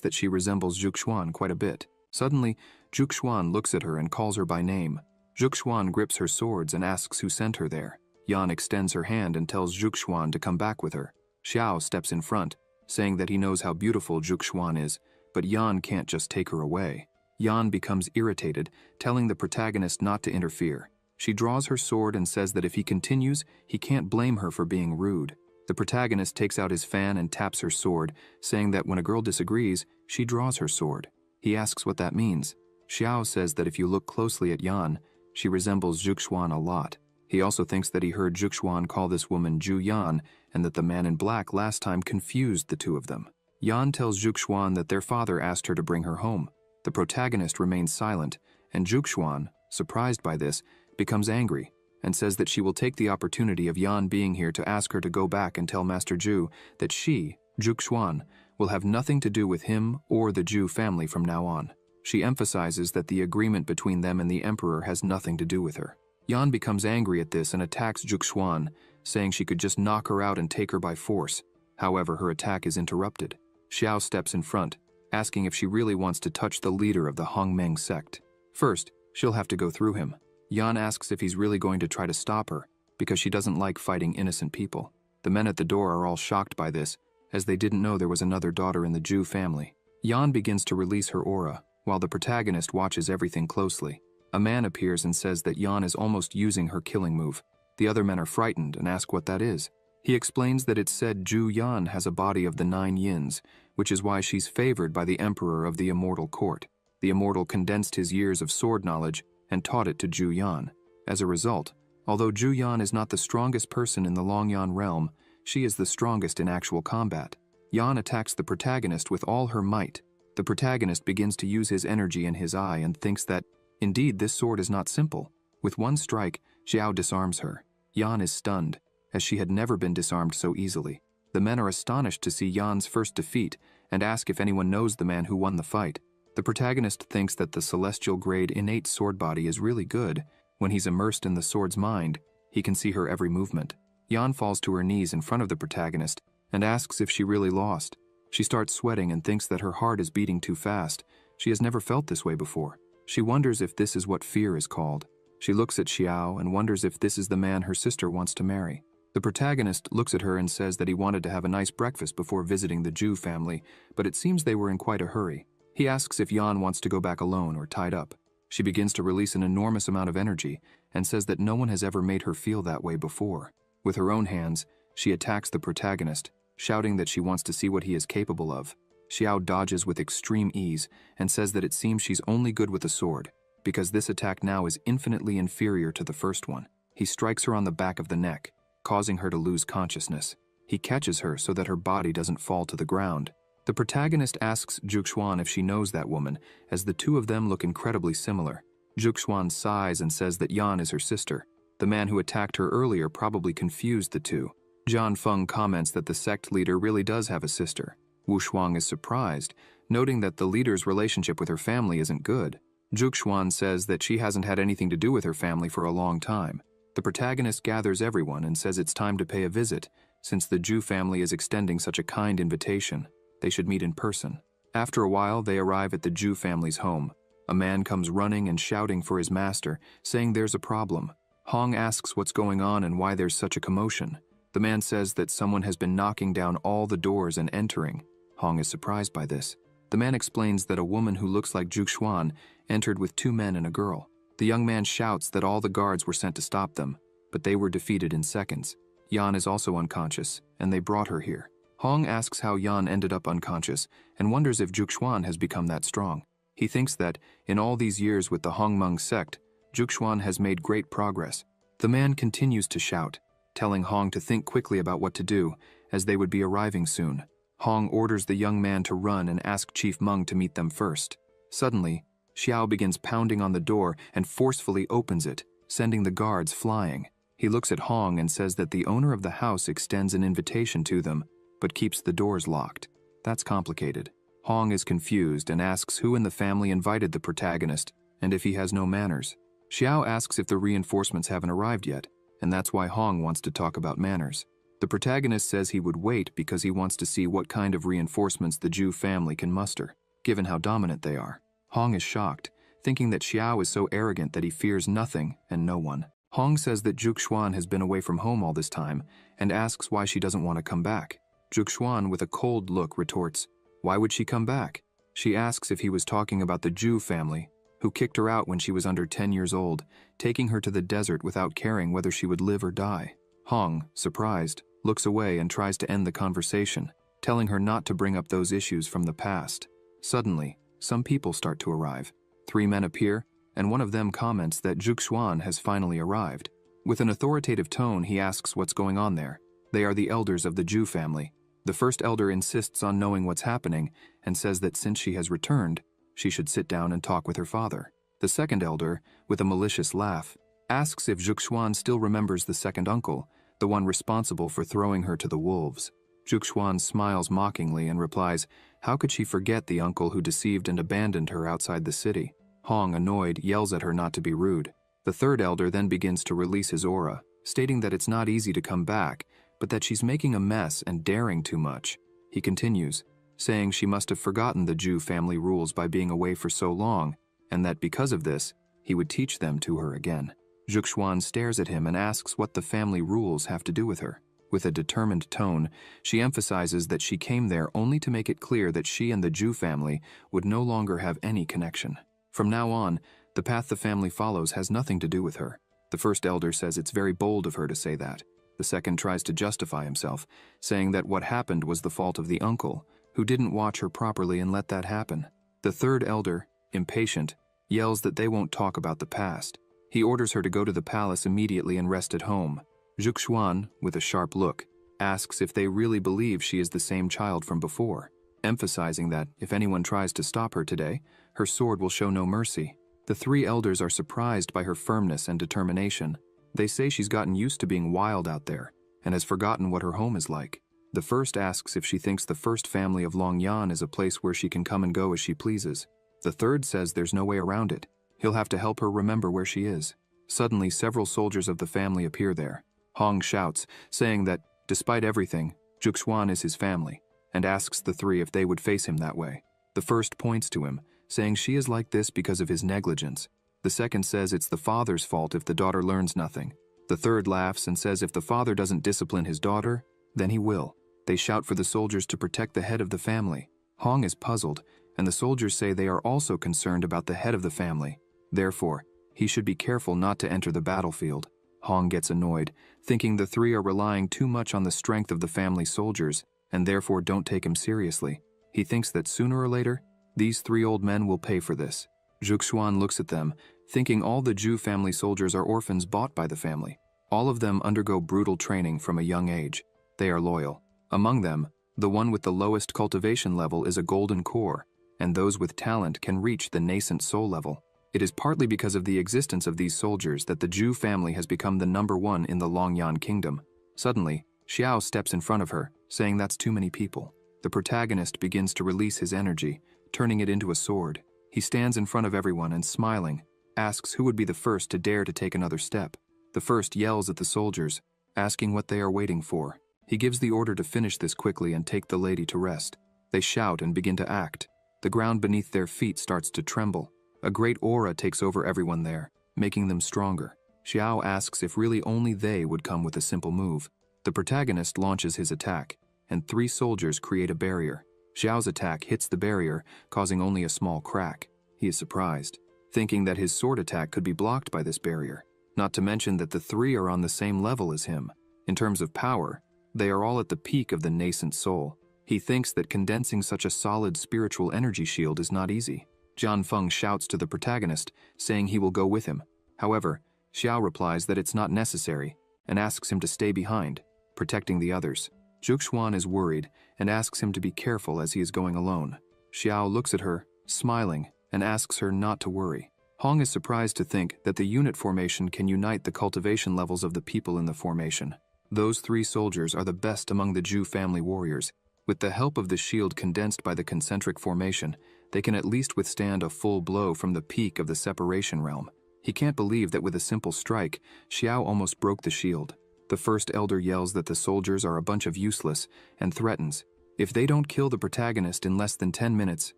that she resembles Zhuxuan quite a bit. Suddenly, Zhuxuan looks at her and calls her by name. Zhuxuan grips her swords and asks who sent her there. Yan extends her hand and tells Zhuxuan to come back with her. Xiao steps in front, saying that he knows how beautiful Zhuxuan is, but Yan can't just take her away. Yan becomes irritated, telling the protagonist not to interfere. She draws her sword and says that if he continues, he can't blame her for being rude. The protagonist takes out his fan and taps her sword, saying that when a girl disagrees, she draws her sword. He asks what that means. Xiao says that if you look closely at Yan, she resembles Zhuxuan a lot. He also thinks that he heard Zhuxuan call this woman Zhu Yan, and that the man in black last time confused the two of them. Yan tells Zhuxuan that their father asked her to bring her home. The protagonist remains silent, and Zhuxuan, surprised by this, becomes angry and says that she will take the opportunity of Yan being here to ask her to go back and tell Master Zhu that she, Zhuxuan, will have nothing to do with him or the Zhu family from now on. She emphasizes that the agreement between them and the emperor has nothing to do with her. Yan becomes angry at this and attacks Zhuxuan, saying she could just knock her out and take her by force. However, her attack is interrupted. Xiao steps in front, asking if she really wants to touch the leader of the Hongmeng sect. First, she'll have to go through him. Yan asks if he's really going to try to stop her, because she doesn't like fighting innocent people. The men at the door are all shocked by this, as they didn't know there was another daughter in the Zhu family. Yan begins to release her aura, while the protagonist watches everything closely. A man appears and says that Yan is almost using her killing move. The other men are frightened and ask what that is. He explains that it's said Zhu Yan has a body of the 9 yins, which is why she's favored by the emperor of the immortal court. The immortal condensed his years of sword knowledge and taught it to Zhu Yan. As a result, although Zhu Yan is not the strongest person in the Longyan realm, she is the strongest in actual combat. Yan attacks the protagonist with all her might. The protagonist begins to use his energy in his eye and thinks that, indeed, this sword is not simple. With one strike, Xiao disarms her. Yan is stunned, as she had never been disarmed so easily. The men are astonished to see Yan's first defeat and ask if anyone knows the man who won the fight. The protagonist thinks that the celestial grade innate sword body is really good. When he's immersed in the sword's mind, he can see her every movement. Yan falls to her knees in front of the protagonist and asks if she really lost. She starts sweating and thinks that her heart is beating too fast. She has never felt this way before. She wonders if this is what fear is called. She looks at Xiao and wonders if this is the man her sister wants to marry. The protagonist looks at her and says that he wanted to have a nice breakfast before visiting the Zhu family, but it seems they were in quite a hurry. He asks if Yan wants to go back alone or tied up. She begins to release an enormous amount of energy and says that no one has ever made her feel that way before. With her own hands, she attacks the protagonist, shouting that she wants to see what he is capable of. Xiao dodges with extreme ease and says that it seems she's only good with a sword, because this attack now is infinitely inferior to the first one. He strikes her on the back of the neck, causing her to lose consciousness. He catches her so that her body doesn't fall to the ground. The protagonist asks Zhuxuan if she knows that woman, as the two of them look incredibly similar. Zhuxuan sighs and says that Yan is her sister. The man who attacked her earlier probably confused the two. Zhan Feng comments that the sect leader really does have a sister. Wu Shuang is surprised, noting that the leader's relationship with her family isn't good. Zhuxuan says that she hasn't had anything to do with her family for a long time. The protagonist gathers everyone and says it's time to pay a visit, since the Zhu family is extending such a kind invitation. They should meet in person. After a while, they arrive at the Zhu family's home. A man comes running and shouting for his master, saying there's a problem. Hong asks what's going on and why there's such a commotion. The man says that someone has been knocking down all the doors and entering. Hong is surprised by this. The man explains that a woman who looks like Zhuxuan entered with 2 men and a girl. The young man shouts that all the guards were sent to stop them, but they were defeated in seconds. Yan is also unconscious, and they brought her here. Hong asks how Yan ended up unconscious and wonders if Zhuxuan has become that strong. He thinks that, in all these years with the Hongmeng sect, Zhuxuan has made great progress. The man continues to shout, telling Hong to think quickly about what to do, as they would be arriving soon. Hong orders the young man to run and ask Chief Meng to meet them first. Suddenly, Xiao begins pounding on the door and forcefully opens it, sending the guards flying. He looks at Hong and says that the owner of the house extends an invitation to them, but keeps the doors locked. That's complicated. Hong is confused and asks who in the family invited the protagonist and if he has no manners. Xiao asks if the reinforcements haven't arrived yet, and that's why Hong wants to talk about manners. The protagonist says he would wait because he wants to see what kind of reinforcements the Zhu family can muster, given how dominant they are. Hong is shocked, thinking that Xiao is so arrogant that he fears nothing and no one. Hong says that Zhuxuan has been away from home all this time and asks why she doesn't want to come back. Zhuxuan, with a cold look, retorts, "Why would she come back?" She asks if he was talking about the Zhu family, who kicked her out when she was under 10 years old, taking her to the desert without caring whether she would live or die. Hong, surprised, looks away and tries to end the conversation, telling her not to bring up those issues from the past. Suddenly, some people start to arrive. 3 men appear, and one of them comments that Zhuxuan has finally arrived. With an authoritative tone, he asks what's going on there. They are the elders of the Zhu family. The first elder insists on knowing what's happening and says that since she has returned, she should sit down and talk with her father. The second elder, with a malicious laugh, asks if Zhuxuan still remembers the second uncle, the one responsible for throwing her to the wolves. Zhuxuan smiles mockingly and replies, how could she forget the uncle who deceived and abandoned her outside the city? Hong, annoyed, yells at her not to be rude. The third elder then begins to release his aura, stating that it's not easy to come back, but that she's making a mess and daring too much. He continues, saying she must have forgotten the Zhu family rules by being away for so long, and that because of this, he would teach them to her again. Zhuxuan stares at him and asks what the family rules have to do with her. With a determined tone, she emphasizes that she came there only to make it clear that she and the Zhu family would no longer have any connection. From now on, the path the family follows has nothing to do with her. The first elder says it's very bold of her to say that. The second tries to justify himself, saying that what happened was the fault of the uncle, who didn't watch her properly and let that happen. The third elder, impatient, yells that they won't talk about the past. He orders her to go to the palace immediately and rest at home. Zhuxuan, with a sharp look, asks if they really believe she is the same child from before, emphasizing that if anyone tries to stop her today, her sword will show no mercy. The 3 elders are surprised by her firmness and determination. They say she's gotten used to being wild out there and has forgotten what her home is like. The first asks if she thinks the first family of Longyan is a place where she can come and go as she pleases. The third says there's no way around it. He'll have to help her remember where she is. Suddenly, several soldiers of the family appear there. Hong shouts, saying that, despite everything, Zhuxuan is his family, and asks the 3 if they would face him that way. The first points to him, saying she is like this because of his negligence. The second says it's the father's fault if the daughter learns nothing. The third laughs and says if the father doesn't discipline his daughter, then he will. They shout for the soldiers to protect the head of the family. Hong is puzzled, and the soldiers say they are also concerned about the head of the family. Therefore, he should be careful not to enter the battlefield. Hong gets annoyed, thinking the 3 are relying too much on the strength of the family soldiers, and therefore don't take him seriously. He thinks that sooner or later, these 3 old men will pay for this. Zhuxuan looks at them, thinking all the Zhu family soldiers are orphans bought by the family. All of them undergo brutal training from a young age. They are loyal. Among them, the one with the lowest cultivation level is a golden core, and those with talent can reach the nascent soul level. It is partly because of the existence of these soldiers that the Zhu family has become the #1 in the Longyan kingdom. Suddenly, Xiao steps in front of her, saying that's too many people. The protagonist begins to release his energy, turning it into a sword. He stands in front of everyone and, smiling, asks who would be the first to dare to take another step. The first yells at the soldiers, asking what they are waiting for. He gives the order to finish this quickly and take the lady to rest. They shout and begin to act. The ground beneath their feet starts to tremble. A great aura takes over everyone there, making them stronger. Xiao asks if really only they would come with a simple move. The protagonist launches his attack, and 3 soldiers create a barrier. Xiao's attack hits the barrier, causing only a small crack. He is surprised, thinking that his sword attack could be blocked by this barrier. Not to mention that the 3 are on the same level as him. In terms of power, they are all at the peak of the nascent soul. He thinks that condensing such a solid spiritual energy shield is not easy. Jian Feng shouts to the protagonist, saying he will go with him. However, Xiao replies that it's not necessary, and asks him to stay behind, protecting the others. Zhuxuan is worried, and asks him to be careful as he is going alone. Xiao looks at her, smiling, and asks her not to worry. Hong is surprised to think that the unit formation can unite the cultivation levels of the people in the formation. Those 3 soldiers are the best among the Zhu family warriors. With the help of the shield condensed by the concentric formation, they can at least withstand a full blow from the peak of the separation realm. He can't believe that with a simple strike, Xiao almost broke the shield. The first elder yells that the soldiers are a bunch of useless and threatens, if they don't kill the protagonist in less than 10 minutes,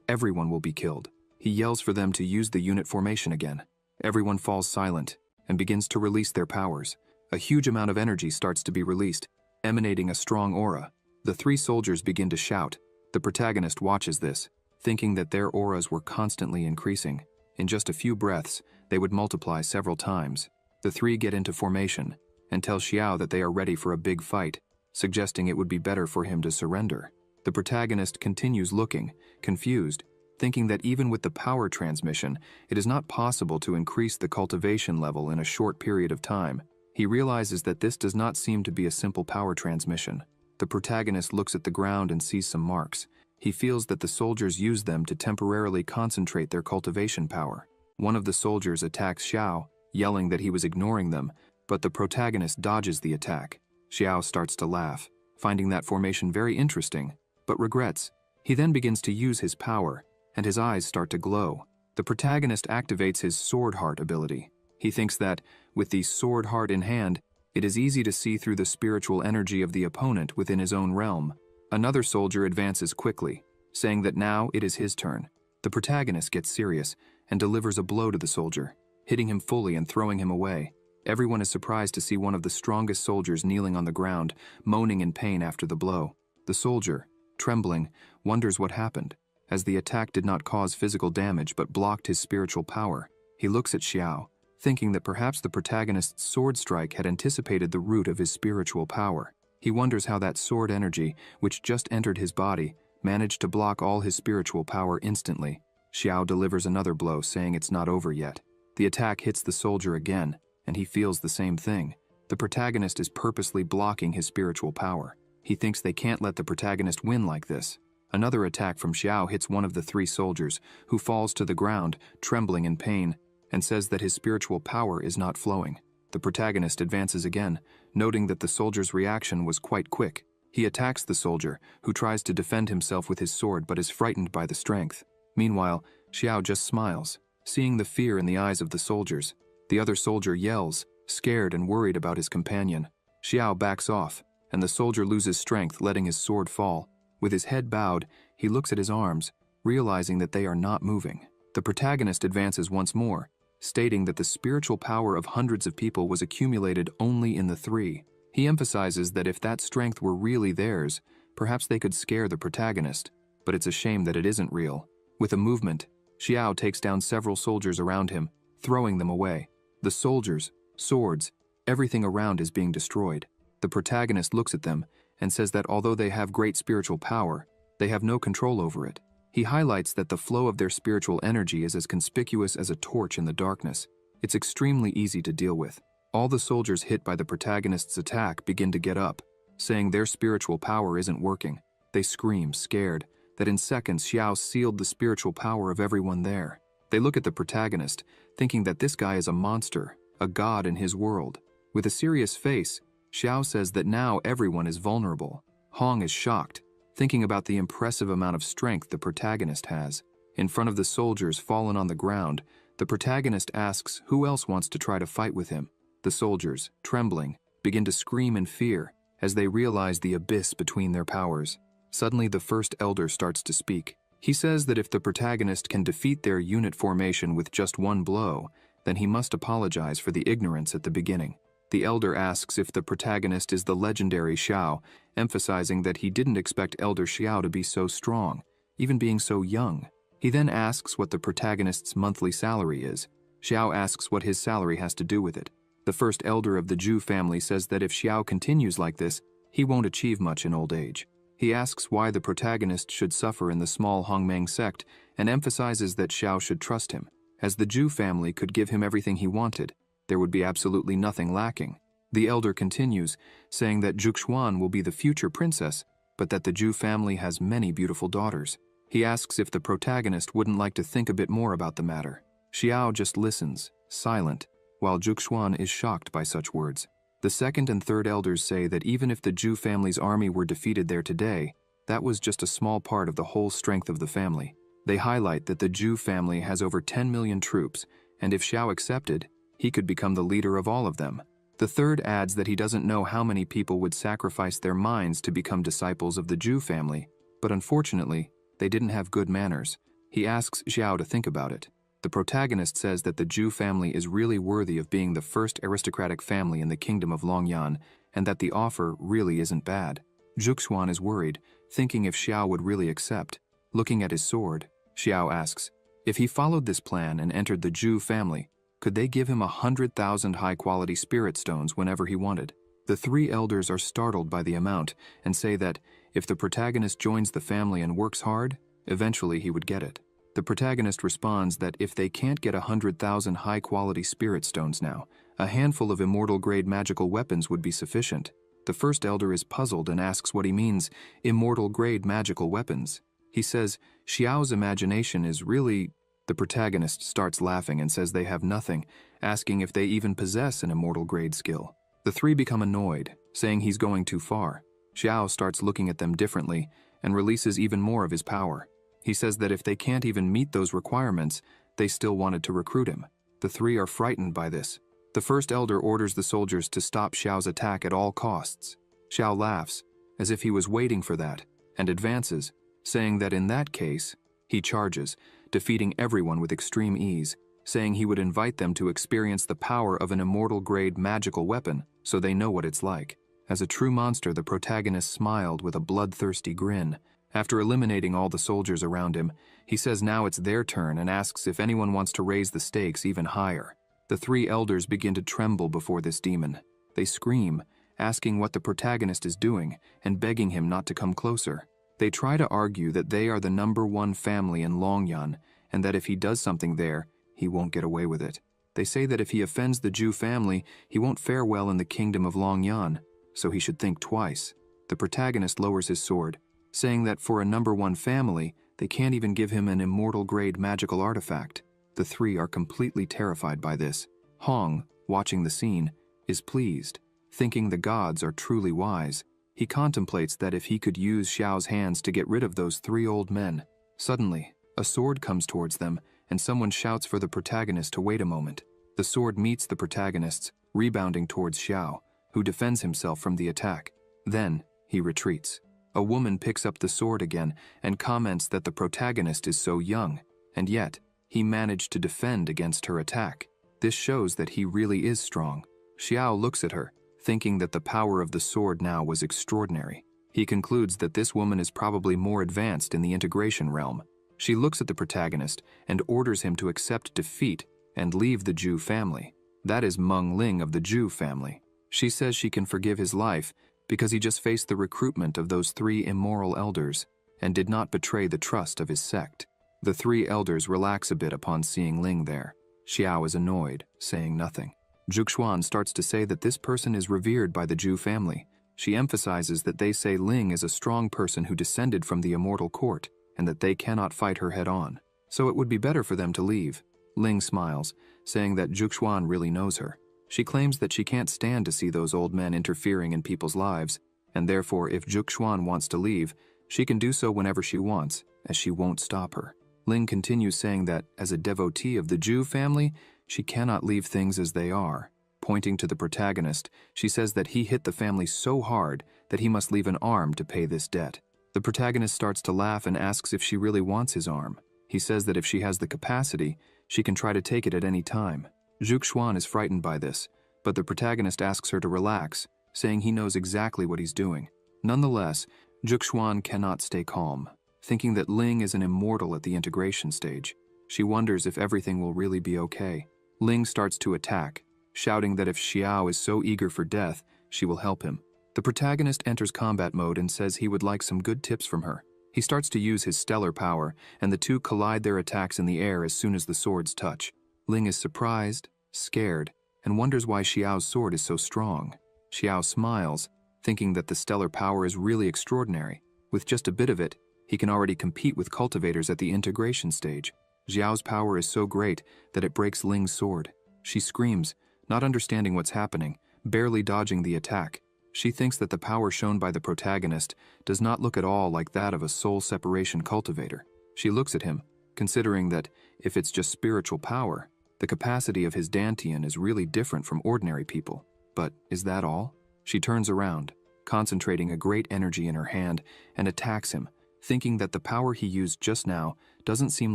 everyone will be killed. He yells for them to use the unit formation again. Everyone falls silent and begins to release their powers. A huge amount of energy starts to be released, emanating a strong aura. The three soldiers begin to shout. The protagonist watches this, thinking that their auras were constantly increasing. In just a few breaths, they would multiply several times. The three get into formation and tell Xiao that they are ready for a big fight, suggesting it would be better for him to surrender. The protagonist continues looking, confused, thinking that even with the power transmission, it is not possible to increase the cultivation level in a short period of time. He realizes that this does not seem to be a simple power transmission. The protagonist looks at the ground and sees some marks. He feels that the soldiers use them to temporarily concentrate their cultivation power. One of the soldiers attacks Xiao, yelling that he was ignoring them, but the protagonist dodges the attack. Xiao starts to laugh, finding that formation very interesting, but regrets. He then begins to use his power, and his eyes start to glow. The protagonist activates his Sword Heart ability. He thinks that, with the Sword Heart in hand, it is easy to see through the spiritual energy of the opponent within his own realm. Another soldier advances quickly, saying that now it is his turn. The protagonist gets serious and delivers a blow to the soldier, hitting him fully and throwing him away. Everyone is surprised to see one of the strongest soldiers kneeling on the ground, moaning in pain after the blow. The soldier, trembling, wonders what happened, as the attack did not cause physical damage but blocked his spiritual power. He looks at Xiao, thinking that perhaps the protagonist's sword strike had anticipated the root of his spiritual power. He wonders how that sword energy, which just entered his body, managed to block all his spiritual power instantly. Xiao delivers another blow, saying it's not over yet. The attack hits the soldier again, and he feels the same thing. The protagonist is purposely blocking his spiritual power. He thinks they can't let the protagonist win like this. Another attack from Xiao hits one of the three soldiers, who falls to the ground, trembling in pain, and says that his spiritual power is not flowing. The protagonist advances again, noting that the soldier's reaction was quite quick. He attacks the soldier, who tries to defend himself with his sword but is frightened by the strength. Meanwhile, Xiao just smiles, seeing the fear in the eyes of the soldiers. The other soldier yells, scared and worried about his companion. Xiao backs off, and the soldier loses strength, letting his sword fall. With his head bowed, he looks at his arms, realizing that they are not moving. The protagonist advances once more, stating that the spiritual power of hundreds of people was accumulated only in the three. He emphasizes that if that strength were really theirs, perhaps they could scare the protagonist, but it's a shame that it isn't real. With a movement, Xiao takes down several soldiers around him, throwing them away. The soldiers, swords, everything around is being destroyed. The protagonist looks at them and says that although they have great spiritual power, they have no control over it. He highlights that the flow of their spiritual energy is as conspicuous as a torch in the darkness. It's extremely easy to deal with. All the soldiers hit by the protagonist's attack begin to get up, saying their spiritual power isn't working. They scream, scared, that in seconds Xiao sealed the spiritual power of everyone there. They look at the protagonist, thinking that this guy is a monster, a god in his world. With a serious face, Xiao says that now everyone is vulnerable. Hong is shocked, thinking about the impressive amount of strength the protagonist has. In front of the soldiers fallen on the ground, the protagonist asks who else wants to try to fight with him. The soldiers, trembling, begin to scream in fear as they realize the abyss between their powers. Suddenly, the first elder starts to speak. He says that if the protagonist can defeat their unit formation with just one blow, then he must apologize for the ignorance at the beginning. The elder asks if the protagonist is the legendary Xiao, emphasizing that he didn't expect Elder Xiao to be so strong, even being so young. He then asks what the protagonist's monthly salary is. Xiao asks what his salary has to do with it. The first elder of the Zhu family says that if Xiao continues like this, he won't achieve much in old age. He asks why the protagonist should suffer in the small Hongmeng sect and emphasizes that Xiao should trust him, as the Zhu family could give him everything he wanted. There would be absolutely nothing lacking. The elder continues, saying that Zhuxuan will be the future princess, but that the Zhu family has many beautiful daughters. He asks if the protagonist wouldn't like to think a bit more about the matter. Xiao just listens, silent, while Zhuxuan is shocked by such words. The second and third elders say that even if the Zhu family's army were defeated there today, that was just a small part of the whole strength of the family. They highlight that the Zhu family has over 10 million troops, and if Xiao accepted, he could become the leader of all of them. The third adds that he doesn't know how many people would sacrifice their minds to become disciples of the Zhu family, but unfortunately, they didn't have good manners. He asks Xiao to think about it. The protagonist says that the Zhu family is really worthy of being the first aristocratic family in the kingdom of Longyan, and that the offer really isn't bad. Zhuxuan is worried, thinking if Xiao would really accept. Looking at his sword, Xiao asks, if he followed this plan and entered the Zhu family, could they give him 100,000 high-quality spirit stones whenever he wanted? The three elders are startled by the amount and say that if the protagonist joins the family and works hard, eventually he would get it. The protagonist responds that if they can't get 100,000 high-quality spirit stones now, a handful of immortal-grade magical weapons would be sufficient. The first elder is puzzled and asks what he means, immortal-grade magical weapons. He says Xiao's imagination is really... The protagonist starts laughing and says they have nothing, asking if they even possess an immortal-grade skill. The three become annoyed, saying he's going too far. Xiao starts looking at them differently and releases even more of his power. He says that if they can't even meet those requirements, they still wanted to recruit him. The three are frightened by this. The first elder orders the soldiers to stop Xiao's attack at all costs. Xiao laughs, as if he was waiting for that, and advances, saying that in that case, he charges, defeating everyone with extreme ease, saying he would invite them to experience the power of an immortal-grade magical weapon so they know what it's like. As a true monster, the protagonist smiled with a bloodthirsty grin. After eliminating all the soldiers around him, he says now it's their turn and asks if anyone wants to raise the stakes even higher. The three elders begin to tremble before this demon. They scream, asking what the protagonist is doing and begging him not to come closer. They try to argue that they are the #1 family in Longyan and that if he does something there, he won't get away with it. They say that if he offends the Zhu family, he won't fare well in the kingdom of Longyan, so he should think twice. The protagonist lowers his sword, saying that for a #1 family, they can't even give him an immortal-grade magical artifact. The three are completely terrified by this. Hong, watching the scene, is pleased, thinking the gods are truly wise. He contemplates that if he could use Xiao's hands to get rid of those three old men. Suddenly, a sword comes towards them, and someone shouts for the protagonist to wait a moment. The sword meets the protagonist's, rebounding towards Xiao, who defends himself from the attack. Then, he retreats. A woman picks up the sword again and comments that the protagonist is so young, and yet, he managed to defend against her attack. This shows that he really is strong. Xiao looks at her, thinking that the power of the sword now was extraordinary. He concludes that this woman is probably more advanced in the integration realm. She looks at the protagonist and orders him to accept defeat and leave the Zhu family. That is Meng Ling of the Zhu family. She says she can forgive his life because he just faced the recruitment of those three immoral elders and did not betray the trust of his sect. The three elders relax a bit upon seeing Ling there. Xiao is annoyed, saying nothing. Zhuxuan starts to say that this person is revered by the Zhu family. She emphasizes that they say Ling is a strong person who descended from the immortal court, and that they cannot fight her head-on. So it would be better for them to leave. Ling smiles, saying that Zhuxuan really knows her. She claims that she can't stand to see those old men interfering in people's lives, and therefore if Zhuxuan wants to leave, she can do so whenever she wants, as she won't stop her. Ling continues saying that, as a devotee of the Zhu family, she cannot leave things as they are. Pointing to the protagonist, she says that he hit the family so hard that he must leave an arm to pay this debt. The protagonist starts to laugh and asks if she really wants his arm. He says that if she has the capacity, she can try to take it at any time. Zhuxuan is frightened by this, but the protagonist asks her to relax, saying he knows exactly what he's doing. Nonetheless, Zhuxuan cannot stay calm, thinking that Ling is an immortal at the integration stage. She wonders if everything will really be okay. Ling starts to attack, shouting that if Xiao is so eager for death, she will help him. The protagonist enters combat mode and says he would like some good tips from her. He starts to use his stellar power, and the two collide their attacks in the air as soon as the swords touch. Ling is surprised, scared, and wonders why Xiao's sword is so strong. Xiao smiles, thinking that the stellar power is really extraordinary. With just a bit of it, he can already compete with cultivators at the integration stage. Xiao's power is so great that it breaks Ling's sword. She screams, not understanding what's happening, barely dodging the attack. She thinks that the power shown by the protagonist does not look at all like that of a soul separation cultivator. She looks at him, considering that if it's just spiritual power, The capacity of his dantian is really different from ordinary people. But is that all? She turns around, concentrating a great energy in her hand, and attacks him, thinking that the power he used just now doesn't seem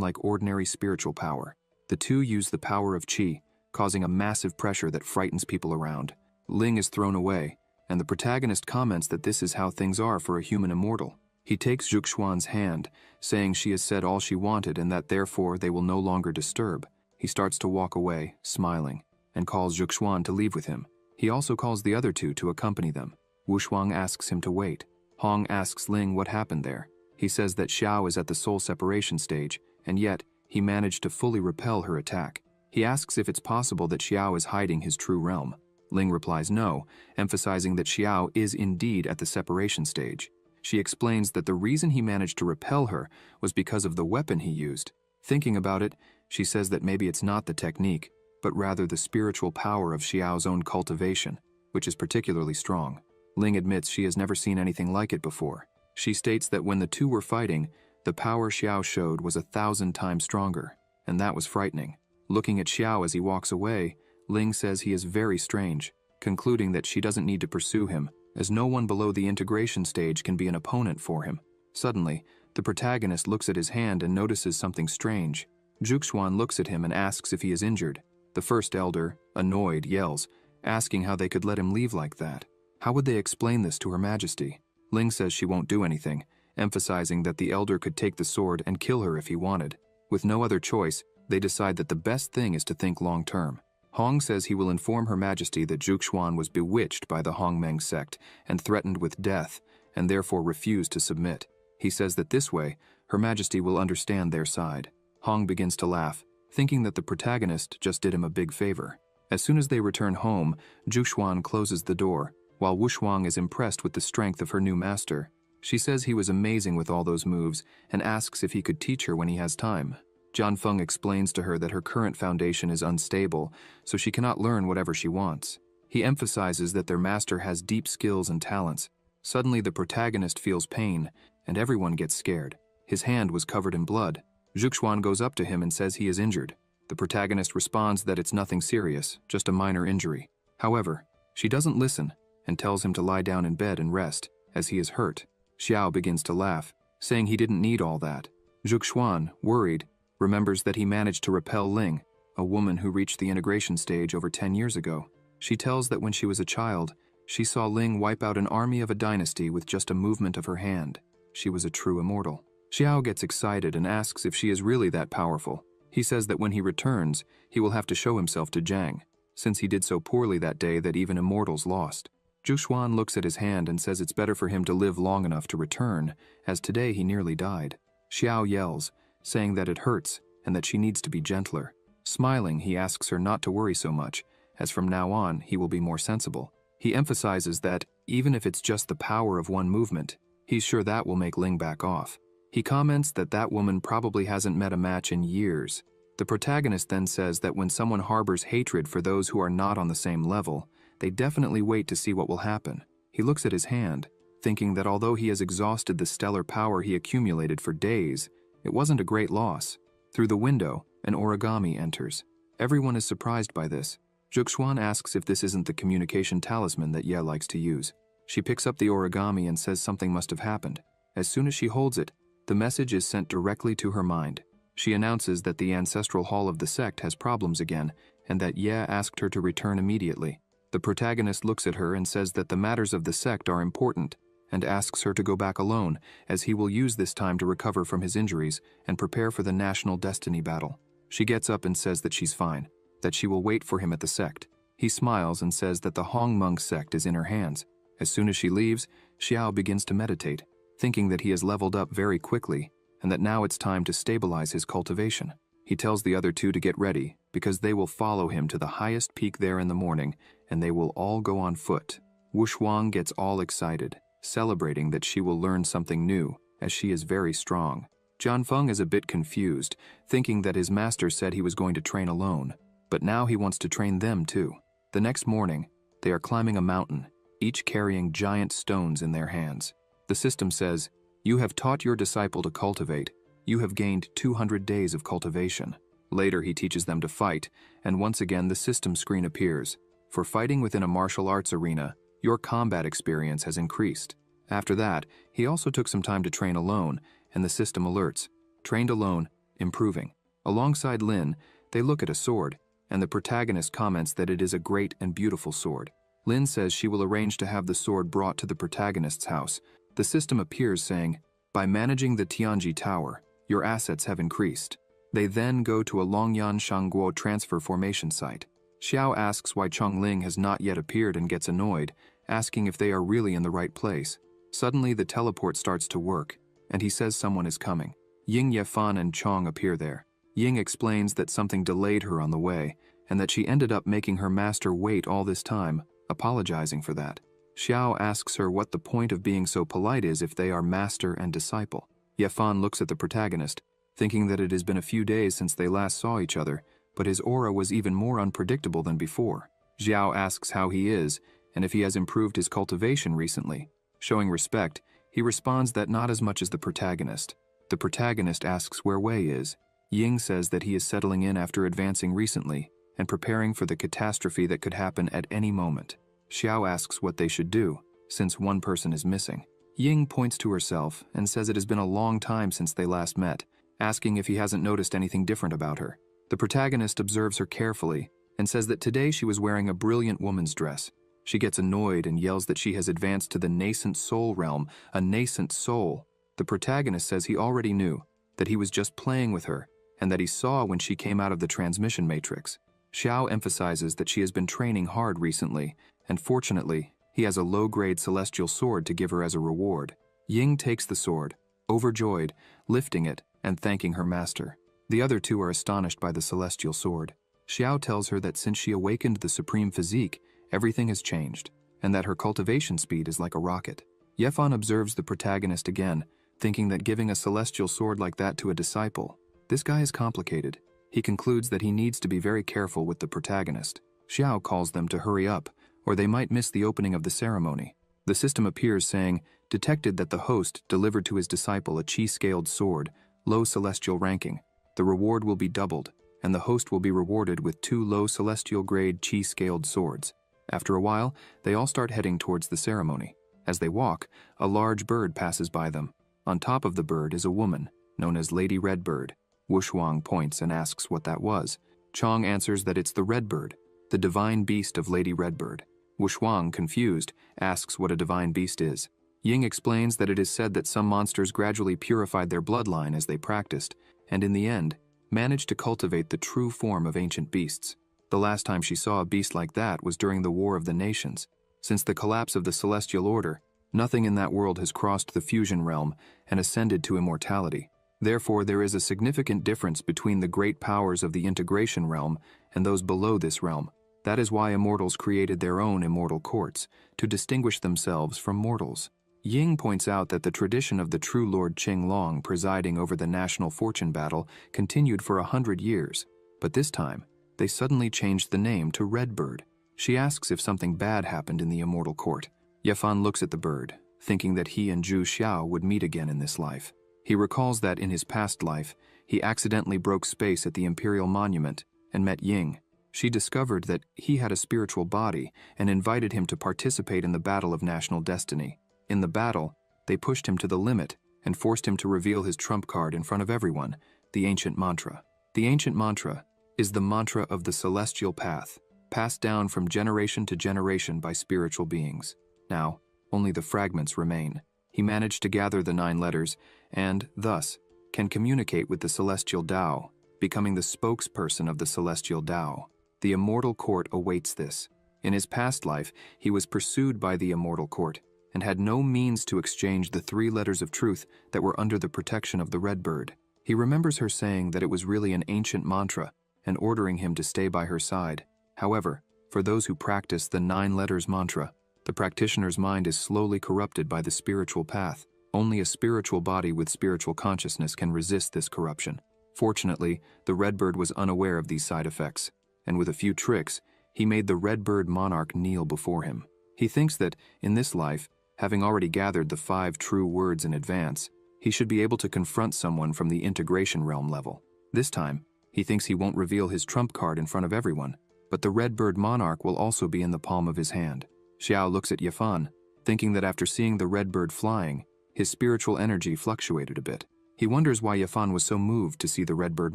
like ordinary spiritual power. The two use the power of qi, causing a massive pressure that frightens people around. Ling is thrown away, and the protagonist comments that this is how things are for a human immortal. He takes Zhuxuan's hand, saying she has said all she wanted and that therefore they will no longer disturb. He starts to walk away, smiling, and calls Zhuxuan to leave with him. He also calls the other two to accompany them. Wushuang asks him to wait. Hong asks Ling what happened there. He says that Xiao is at the soul separation stage, and yet he managed to fully repel her attack. He asks if it's possible that Xiao is hiding his true realm. Ling replies no, emphasizing that Xiao is indeed at the separation stage. She explains that the reason he managed to repel her was because of the weapon he used. Thinking about it, she says that maybe it's not the technique, but rather the spiritual power of Xiao's own cultivation, which is particularly strong. Ling admits she has never seen anything like it before. She states that when the two were fighting, the power Xiao showed was 1,000 times stronger, and that was frightening. Looking at Xiao as he walks away, Ling says he is very strange, concluding that she doesn't need to pursue him, as no one below the integration stage can be an opponent for him. Suddenly, the protagonist looks at his hand and notices something strange. Zhuxuan looks at him and asks if he is injured. The first elder, annoyed, yells, asking how they could let him leave like that. How would they explain this to Her Majesty? Ling says she won't do anything, emphasizing that the elder could take the sword and kill her if he wanted. With no other choice, they decide that the best thing is to think long-term. Hong says he will inform Her Majesty that Zhuxuan was bewitched by the Hongmeng sect and threatened with death, and therefore refused to submit. He says that this way, Her Majesty will understand their side. Hong begins to laugh, thinking that the protagonist just did him a big favor. As soon as they return home, Zhuxuan closes the door, while Wushuang is impressed with the strength of her new master. She says he was amazing with all those moves and asks if he could teach her when he has time. Jianfeng explains to her that her current foundation is unstable, so she cannot learn whatever she wants. He emphasizes that their master has deep skills and talents. Suddenly the protagonist feels pain, and everyone gets scared. His hand was covered in blood. Zhuxuan goes up to him and says he is injured. The protagonist responds that it's nothing serious, just a minor injury. However, she doesn't listen and tells him to lie down in bed and rest, as he is hurt. Xiao begins to laugh, saying he didn't need all that. Zhuxuan, worried, remembers that he managed to repel Ling, a woman who reached the integration stage over 10 years ago. She tells that when she was a child, she saw Ling wipe out an army of a dynasty with just a movement of her hand. She was a true immortal. Xiao gets excited and asks if she is really that powerful. He says that when he returns, he will have to show himself to Zhang, since he did so poorly that day that even immortals lost. Zhuxuan looks at his hand and says it's better for him to live long enough to return, as today he nearly died. Xiao yells, saying that it hurts and that she needs to be gentler. Smiling, he asks her not to worry so much, as from now on he will be more sensible. He emphasizes that, even if it's just the power of one movement, he's sure that will make Ling back off. He comments that that woman probably hasn't met a match in years. The protagonist then says that when someone harbors hatred for those who are not on the same level, they definitely wait to see what will happen. He looks at his hand, thinking that although he has exhausted the stellar power he accumulated for days, it wasn't a great loss. Through the window, an origami enters. Everyone is surprised by this. Zhuxuan asks if this isn't the communication talisman that Ye likes to use. She picks up the origami and says something must have happened. As soon as she holds it, the message is sent directly to her mind. She announces that the ancestral hall of the sect has problems again, and that Ye asked her to return immediately. The protagonist looks at her and says that the matters of the sect are important, and asks her to go back alone, as he will use this time to recover from his injuries and prepare for the national destiny battle. She gets up and says that she's fine, that she will wait for him at the sect. He smiles and says that the Hongmeng sect is in her hands. As soon as she leaves, Xiao begins to meditate, thinking that he has leveled up very quickly, and that now it's time to stabilize his cultivation. He tells the other two to get ready, because they will follow him to the highest peak there in the morning, and they will all go on foot. Wushuang gets all excited, celebrating that she will learn something new, as she is very strong. Jianfeng is a bit confused, thinking that his master said he was going to train alone, but now he wants to train them too. The next morning, they are climbing a mountain, each carrying giant stones in their hands. The system says, "You have taught your disciple to cultivate. You have gained 200 days of cultivation." Later he teaches them to fight, and once again the system screen appears. For fighting within a martial arts arena, your combat experience has increased. After that, he also took some time to train alone, and the system alerts. Trained alone, improving. Alongside Lin, they look at a sword, and the protagonist comments that it is a great and beautiful sword. Lin says she will arrange to have the sword brought to the protagonist's house. The system appears saying, "By managing the Tianji Tower, your assets have increased." They then go to a Longyan Shangguo transfer formation site. Xiao asks why Chongling has not yet appeared and gets annoyed, asking if they are really in the right place. Suddenly the teleport starts to work, and he says someone is coming. Ying Yefan and Chong appear there. Ying explains that something delayed her on the way, and that she ended up making her master wait all this time, apologizing for that. Xiao asks her what the point of being so polite is if they are master and disciple. Yefan looks at the protagonist, thinking that it has been a few days since they last saw each other, but his aura was even more unpredictable than before. Xiao asks how he is, and if he has improved his cultivation recently. Showing respect, he responds that not as much as the protagonist. The protagonist asks where Wei is. Ying says that he is settling in after advancing recently, and preparing for the catastrophe that could happen at any moment. Xiao asks what they should do, since one person is missing. Ying points to herself and says it has been a long time since they last met, asking if he hasn't noticed anything different about her. The protagonist observes her carefully and says that today she was wearing a brilliant woman's dress. She gets annoyed and yells that she has advanced to the nascent soul realm, a nascent soul. The protagonist says he already knew, that he was just playing with her, and that he saw when she came out of the transmission matrix. Xiao emphasizes that she has been training hard recently, and fortunately, he has a low-grade celestial sword to give her as a reward. Ying takes the sword, overjoyed, lifting it and thanking her master. The other two are astonished by the celestial sword. Xiao tells her that since she awakened the supreme physique, everything has changed, and that her cultivation speed is like a rocket. Yefan observes the protagonist again, thinking that giving a celestial sword like that to a disciple, this guy is complicated. He concludes that he needs to be very careful with the protagonist. Xiao calls them to hurry up, or they might miss the opening of the ceremony. The system appears saying, detected that the host delivered to his disciple a chi-scaled sword, low celestial ranking. The reward will be doubled, and the host will be rewarded with 2 low celestial grade chi-scaled swords. After a while, they all start heading towards the ceremony. As they walk, a large bird passes by them. On top of the bird is a woman, known as Lady Redbird. Wushuang points and asks what that was. Chong answers that it's the Redbird, the divine beast of Lady Redbird. Wushuang, confused, asks what a divine beast is. Ying explains that it is said that some monsters gradually purified their bloodline as they practiced, and in the end, managed to cultivate the true form of ancient beasts. The last time she saw a beast like that was during the War of the Nations. Since the collapse of the Celestial Order, nothing in that world has crossed the fusion realm and ascended to immortality. Therefore, there is a significant difference between the great powers of the integration realm and those below this realm. That is why immortals created their own immortal courts, to distinguish themselves from mortals. Ying points out that the tradition of the true Lord Qinglong presiding over the national fortune battle continued for 100 years, but this time, they suddenly changed the name to Redbird. She asks if something bad happened in the immortal court. Yefan looks at the bird, thinking that he and Zhu Xiao would meet again in this life. He recalls that in his past life, he accidentally broke space at the Imperial Monument and met Ying. She discovered that he had a spiritual body and invited him to participate in the battle of national destiny. In the battle, they pushed him to the limit and forced him to reveal his trump card in front of everyone, the ancient mantra. The ancient mantra is the mantra of the celestial path, passed down from generation to generation by spiritual beings. Now, only the fragments remain. He managed to gather the 9 letters and, thus, can communicate with the celestial Tao, becoming the spokesperson of the celestial Tao. The immortal court awaits this. In his past life, he was pursued by the immortal court and had no means to exchange the 3 letters of truth that were under the protection of the Redbird. He remembers her saying that it was really an ancient mantra and ordering him to stay by her side. However, for those who practice the 9 letters mantra, the practitioner's mind is slowly corrupted by the spiritual path. Only a spiritual body with spiritual consciousness can resist this corruption. Fortunately, the Redbird was unaware of these side effects, and with a few tricks, he made the Redbird monarch kneel before him. He thinks that, in this life, having already gathered the 5 true words in advance, he should be able to confront someone from the integration realm level. This time, He thinks he won't reveal his trump card in front of everyone, but the Red Bird Monarch will also be in the palm of his hand. Xiao looks at Yifan, thinking that after seeing the red bird flying, his spiritual energy fluctuated a bit. He wonders why Yifan was so moved to see the Red Bird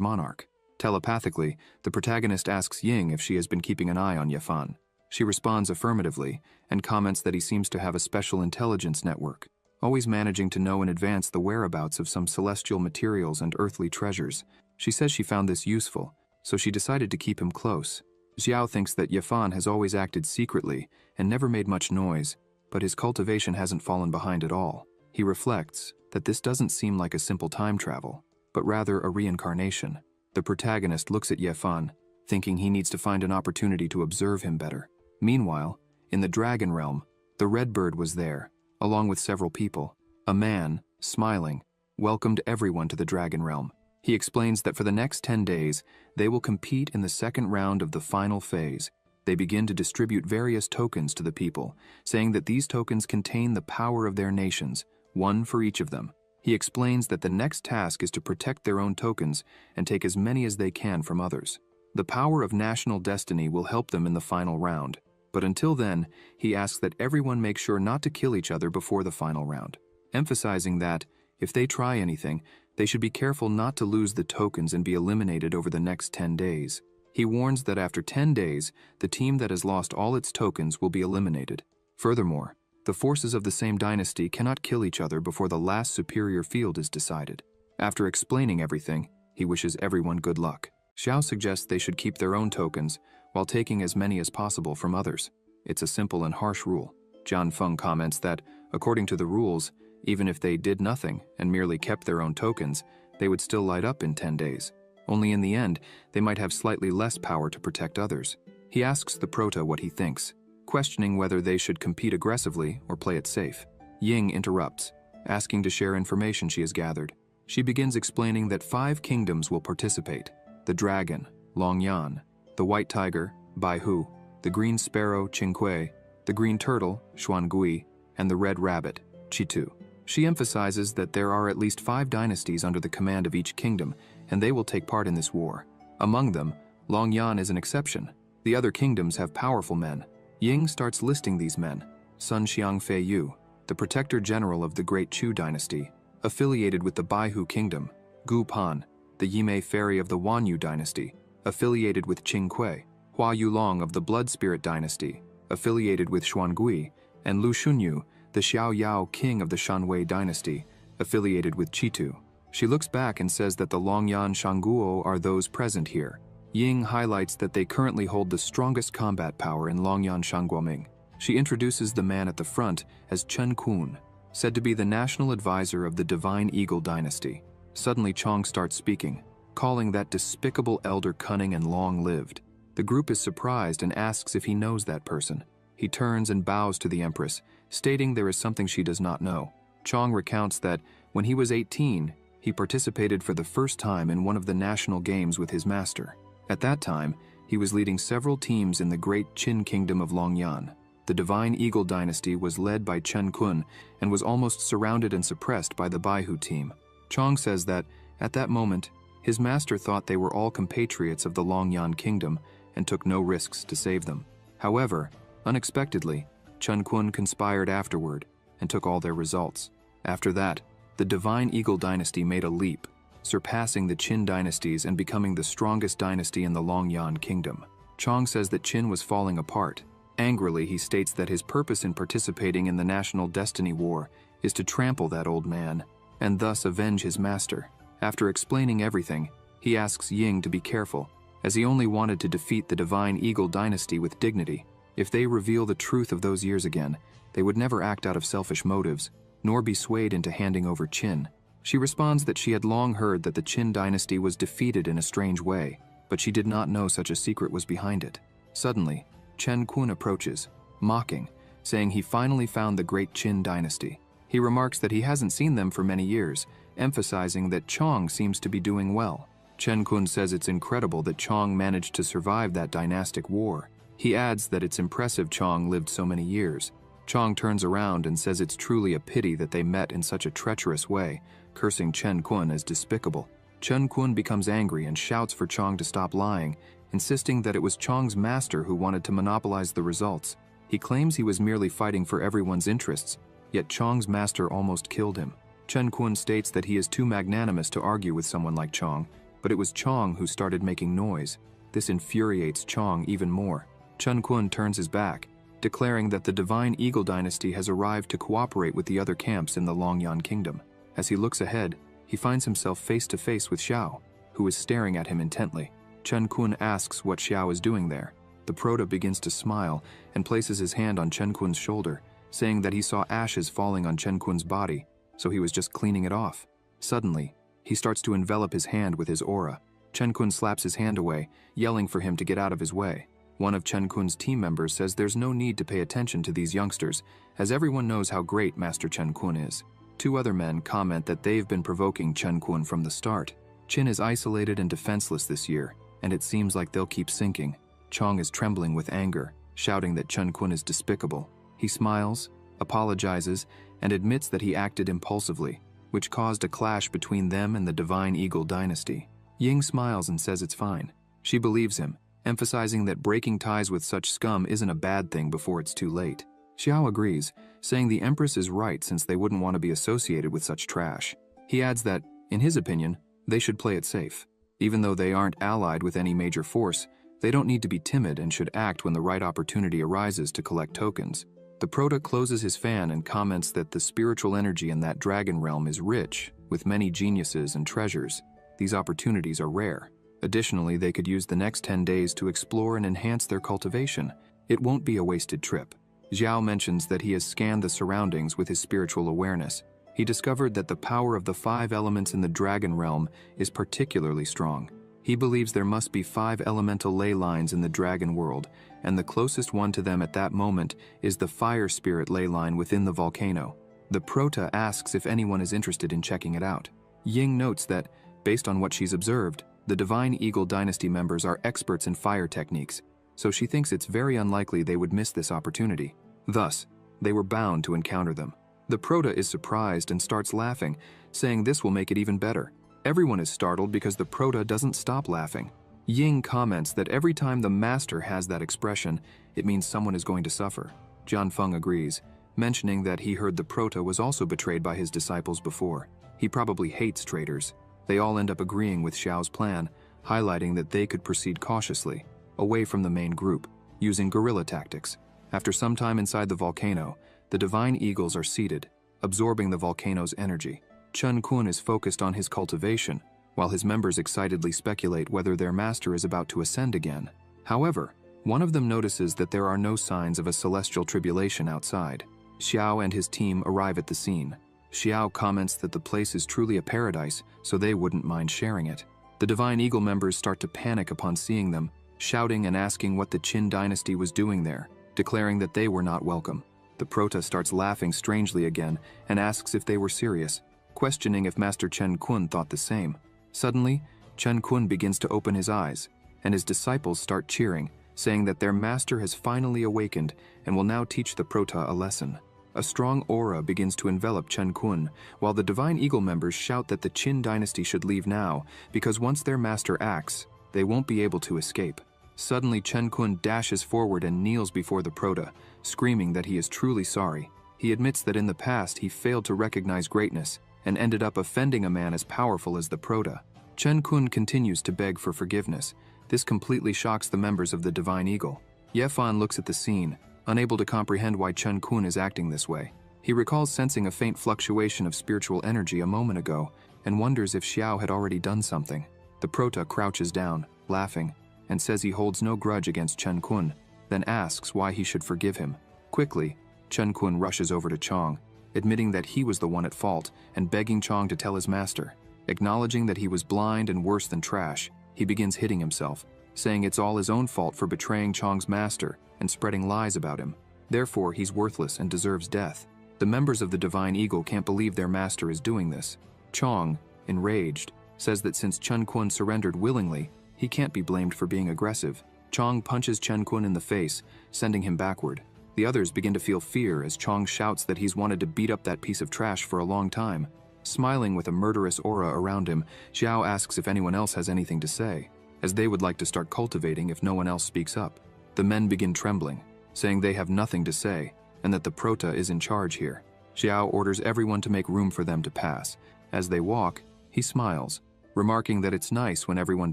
Monarch. Telepathically, the protagonist asks Ying if she has been keeping an eye on Yifan. She responds affirmatively and comments that he seems to have a special intelligence network, always managing to know in advance the whereabouts of some celestial materials and earthly treasures. She says she found this useful, so she decided to keep him close. Xiao thinks that Yifan has always acted secretly and never made much noise, but his cultivation hasn't fallen behind at all. He reflects that this doesn't seem like a simple time travel, but rather a reincarnation. The protagonist looks at Yifan, thinking he needs to find an opportunity to observe him better. Meanwhile, in the Dragon Realm, the Red Bird was there, along with several people. A man, smiling, welcomed everyone to the Dragon Realm. He explains that for the next 10 days, they will compete in the second round of the final phase. They begin to distribute various tokens to the people, saying that these tokens contain the power of their nations, one for each of them. He explains that the next task is to protect their own tokens and take as many as they can from others. The power of national destiny will help them in the final round, but until then, he asks that everyone make sure not to kill each other before the final round, emphasizing that, if they try anything, they should be careful not to lose the tokens and be eliminated over the next 10 days. He warns that after 10 days, the team that has lost all its tokens will be eliminated. Furthermore, the forces of the same dynasty cannot kill each other before the last superior field is decided. After explaining everything, he wishes everyone good luck. Xiao suggests they should keep their own tokens, while taking as many as possible from others. It's a simple and harsh rule. Jian Feng comments that, according to the rules, even if they did nothing and merely kept their own tokens, they would still light up in 10 days. Only in the end, they might have slightly less power to protect others. He asks the Prota what he thinks, questioning whether they should compete aggressively or play it safe. Ying interrupts, asking to share information she has gathered. She begins explaining that 5 kingdoms will participate: the dragon, Long Yan, the white tiger, Bai Hu, the green sparrow, Qingque, the green turtle, Xuangui, and the red rabbit, Chitu. She emphasizes that there are at least 5 dynasties under the command of each kingdom, and they will take part in this war. Among them, Long Yan is an exception. The other kingdoms have powerful men. Ying starts listing these men: Sun Xiang Fei Yu, the protector general of the Great Chu dynasty, affiliated with the Baihu kingdom; Gu Pan, the Yimei fairy of the Wanyu dynasty, affiliated with Qingque; Hua Yulong of the Blood Spirit dynasty, affiliated with Xuangui; and Lu Shunyu, the Xiao Yao king of the Shanwei dynasty, affiliated with Chitu. She looks back and says that the Longyan Shangguo are those present here. Ying highlights that they currently hold the strongest combat power in Longyan Shangguoming. She introduces the man at the front as Chen Kun, said to be the national advisor of the Divine Eagle dynasty. Suddenly Chong starts speaking, calling that despicable elder cunning and long-lived. The group is surprised and asks if he knows that person. He turns and bows to the Empress, stating there is something she does not know. Chong recounts that when he was 18, he participated for the first time in one of the national games with his master. At that time, he was leading several teams in the great Qin kingdom of Longyan. The Divine Eagle dynasty was led by Chen Kun and was almost surrounded and suppressed by the Baihu team. Chong says that, at that moment, his master thought they were all compatriots of the Longyan kingdom and took no risks to save them. However, unexpectedly, Chen Kun conspired afterward and took all their results. After that, the Divine Eagle dynasty made a leap, surpassing the Qin dynasties and becoming the strongest dynasty in the Longyan kingdom. Chong says that Qin was falling apart. Angrily, he states that his purpose in participating in the National Destiny War is to trample that old man, and thus avenge his master. After explaining everything, he asks Ying to be careful, as he only wanted to defeat the Divine Eagle dynasty with dignity. If they reveal the truth of those years again, they would never act out of selfish motives, nor be swayed into handing over Qin. She responds that she had long heard that the Qin dynasty was defeated in a strange way, but she did not know such a secret was behind it. Suddenly, Chen Kun approaches, mocking, saying he finally found the great Qin dynasty. He remarks that he hasn't seen them for many years, emphasizing that Chong seems to be doing well. Chen Kun says it's incredible that Chong managed to survive that dynastic war. He adds that it's impressive Chong lived so many years. Chong turns around and says it's truly a pity that they met in such a treacherous way, cursing Chen Kun as despicable. Chen Kun becomes angry and shouts for Chong to stop lying, insisting that it was Chong's master who wanted to monopolize the results. He claims he was merely fighting for everyone's interests, yet Chong's master almost killed him. Chen Kun states that he is too magnanimous to argue with someone like Chong, but it was Chong who started making noise. This infuriates Chong even more. Chen Kun turns his back, declaring that the Divine Eagle dynasty has arrived to cooperate with the other camps in the Longyan Kingdom. As he looks ahead, he finds himself face to face with Xiao, who is staring at him intently. Chen Kun asks what Xiao is doing there. The Prota begins to smile and places his hand on Chen Kun's shoulder, saying that he saw ashes falling on Chen Kun's body, so he was just cleaning it off. Suddenly, he starts to envelop his hand with his aura. Chen Kun slaps his hand away, yelling for him to get out of his way. One of Chen Kun's team members says there's no need to pay attention to these youngsters, as everyone knows how great Master Chen Kun is. Two other men comment that they've been provoking Chen Kun from the start. Chin is isolated and defenseless this year, and it seems like they'll keep sinking. Chong is trembling with anger, shouting that Chen Kun is despicable. He smiles, apologizes, and admits that he acted impulsively, which caused a clash between them and the Divine Eagle dynasty. Ying smiles and says it's fine. She believes him, emphasizing that breaking ties with such scum isn't a bad thing before it's too late. Xiao agrees, saying the Empress is right since they wouldn't want to be associated with such trash. He adds that, in his opinion, they should play it safe. Even though they aren't allied with any major force, they don't need to be timid and should act when the right opportunity arises to collect tokens. The Prota closes his fan and comments that the spiritual energy in that dragon realm is rich, with many geniuses and treasures. These opportunities are rare. Additionally, they could use the next 10 days to explore and enhance their cultivation. It won't be a wasted trip. Zhao mentions that he has scanned the surroundings with his spiritual awareness. He discovered that the power of the 5 elements in the dragon realm is particularly strong. He believes there must be 5 elemental ley lines in the dragon world, and the closest one to them at that moment is the fire spirit ley line within the volcano. The Prota asks if anyone is interested in checking it out. Ying notes that, based on what she's observed, the Divine Eagle dynasty members are experts in fire techniques, so she thinks it's very unlikely they would miss this opportunity. Thus, they were bound to encounter them. The Prota is surprised and starts laughing, saying this will make it even better. Everyone is startled because the Prota doesn't stop laughing. Ying comments that every time the master has that expression, it means someone is going to suffer. Jian Feng agrees, mentioning that he heard the Prota was also betrayed by his disciples before. He probably hates traitors. They all end up agreeing with Xiao's plan, highlighting that they could proceed cautiously, away from the main group, using guerrilla tactics. After some time inside the volcano, the Divine Eagles are seated, absorbing the volcano's energy. Chen Kun is focused on his cultivation, while his members excitedly speculate whether their master is about to ascend again. However, one of them notices that there are no signs of a celestial tribulation outside. Xiao and his team arrive at the scene. Xiao comments that the place is truly a paradise, so they wouldn't mind sharing it. The Divine Eagle members start to panic upon seeing them, shouting and asking what the Qin dynasty was doing there, declaring that they were not welcome. The Prota starts laughing strangely again and asks if they were serious, questioning if Master Chen Kun thought the same. Suddenly, Chen Kun begins to open his eyes, and his disciples start cheering, saying that their master has finally awakened and will now teach the Prota a lesson. A strong aura begins to envelop Chen Kun, while the Divine Eagle members shout that the Qin dynasty should leave now, because once their master acts, they won't be able to escape. Suddenly, Chen Kun dashes forward and kneels before the Prota, screaming that he is truly sorry. He admits that in the past he failed to recognize greatness, and ended up offending a man as powerful as the Prota. Chen Kun continues to beg for forgiveness. This completely shocks the members of the Divine Eagle. Yefan looks at the scene, unable to comprehend why Chen Kun is acting this way. He recalls sensing a faint fluctuation of spiritual energy a moment ago, and wonders if Xiao had already done something. The Prota crouches down, laughing, and says he holds no grudge against Chen Kun, then asks why he should forgive him. Quickly, Chen Kun rushes over to Chong, admitting that he was the one at fault and begging Chong to tell his master. Acknowledging that he was blind and worse than trash, he begins hitting himself, saying it's all his own fault for betraying Chong's master and spreading lies about him. Therefore, he's worthless and deserves death. The members of the Divine Eagle can't believe their master is doing this. Chong, enraged, says that since Chen Kun surrendered willingly, he can't be blamed for being aggressive. Chong punches Chen Kun in the face, sending him backward. The others begin to feel fear as Chong shouts that he's wanted to beat up that piece of trash for a long time. Smiling with a murderous aura around him, Xiao asks if anyone else has anything to say, as they would like to start cultivating if no one else speaks up. The men begin trembling, saying they have nothing to say, and that the Prota is in charge here. Xiao orders everyone to make room for them to pass. As they walk, he smiles, remarking that it's nice when everyone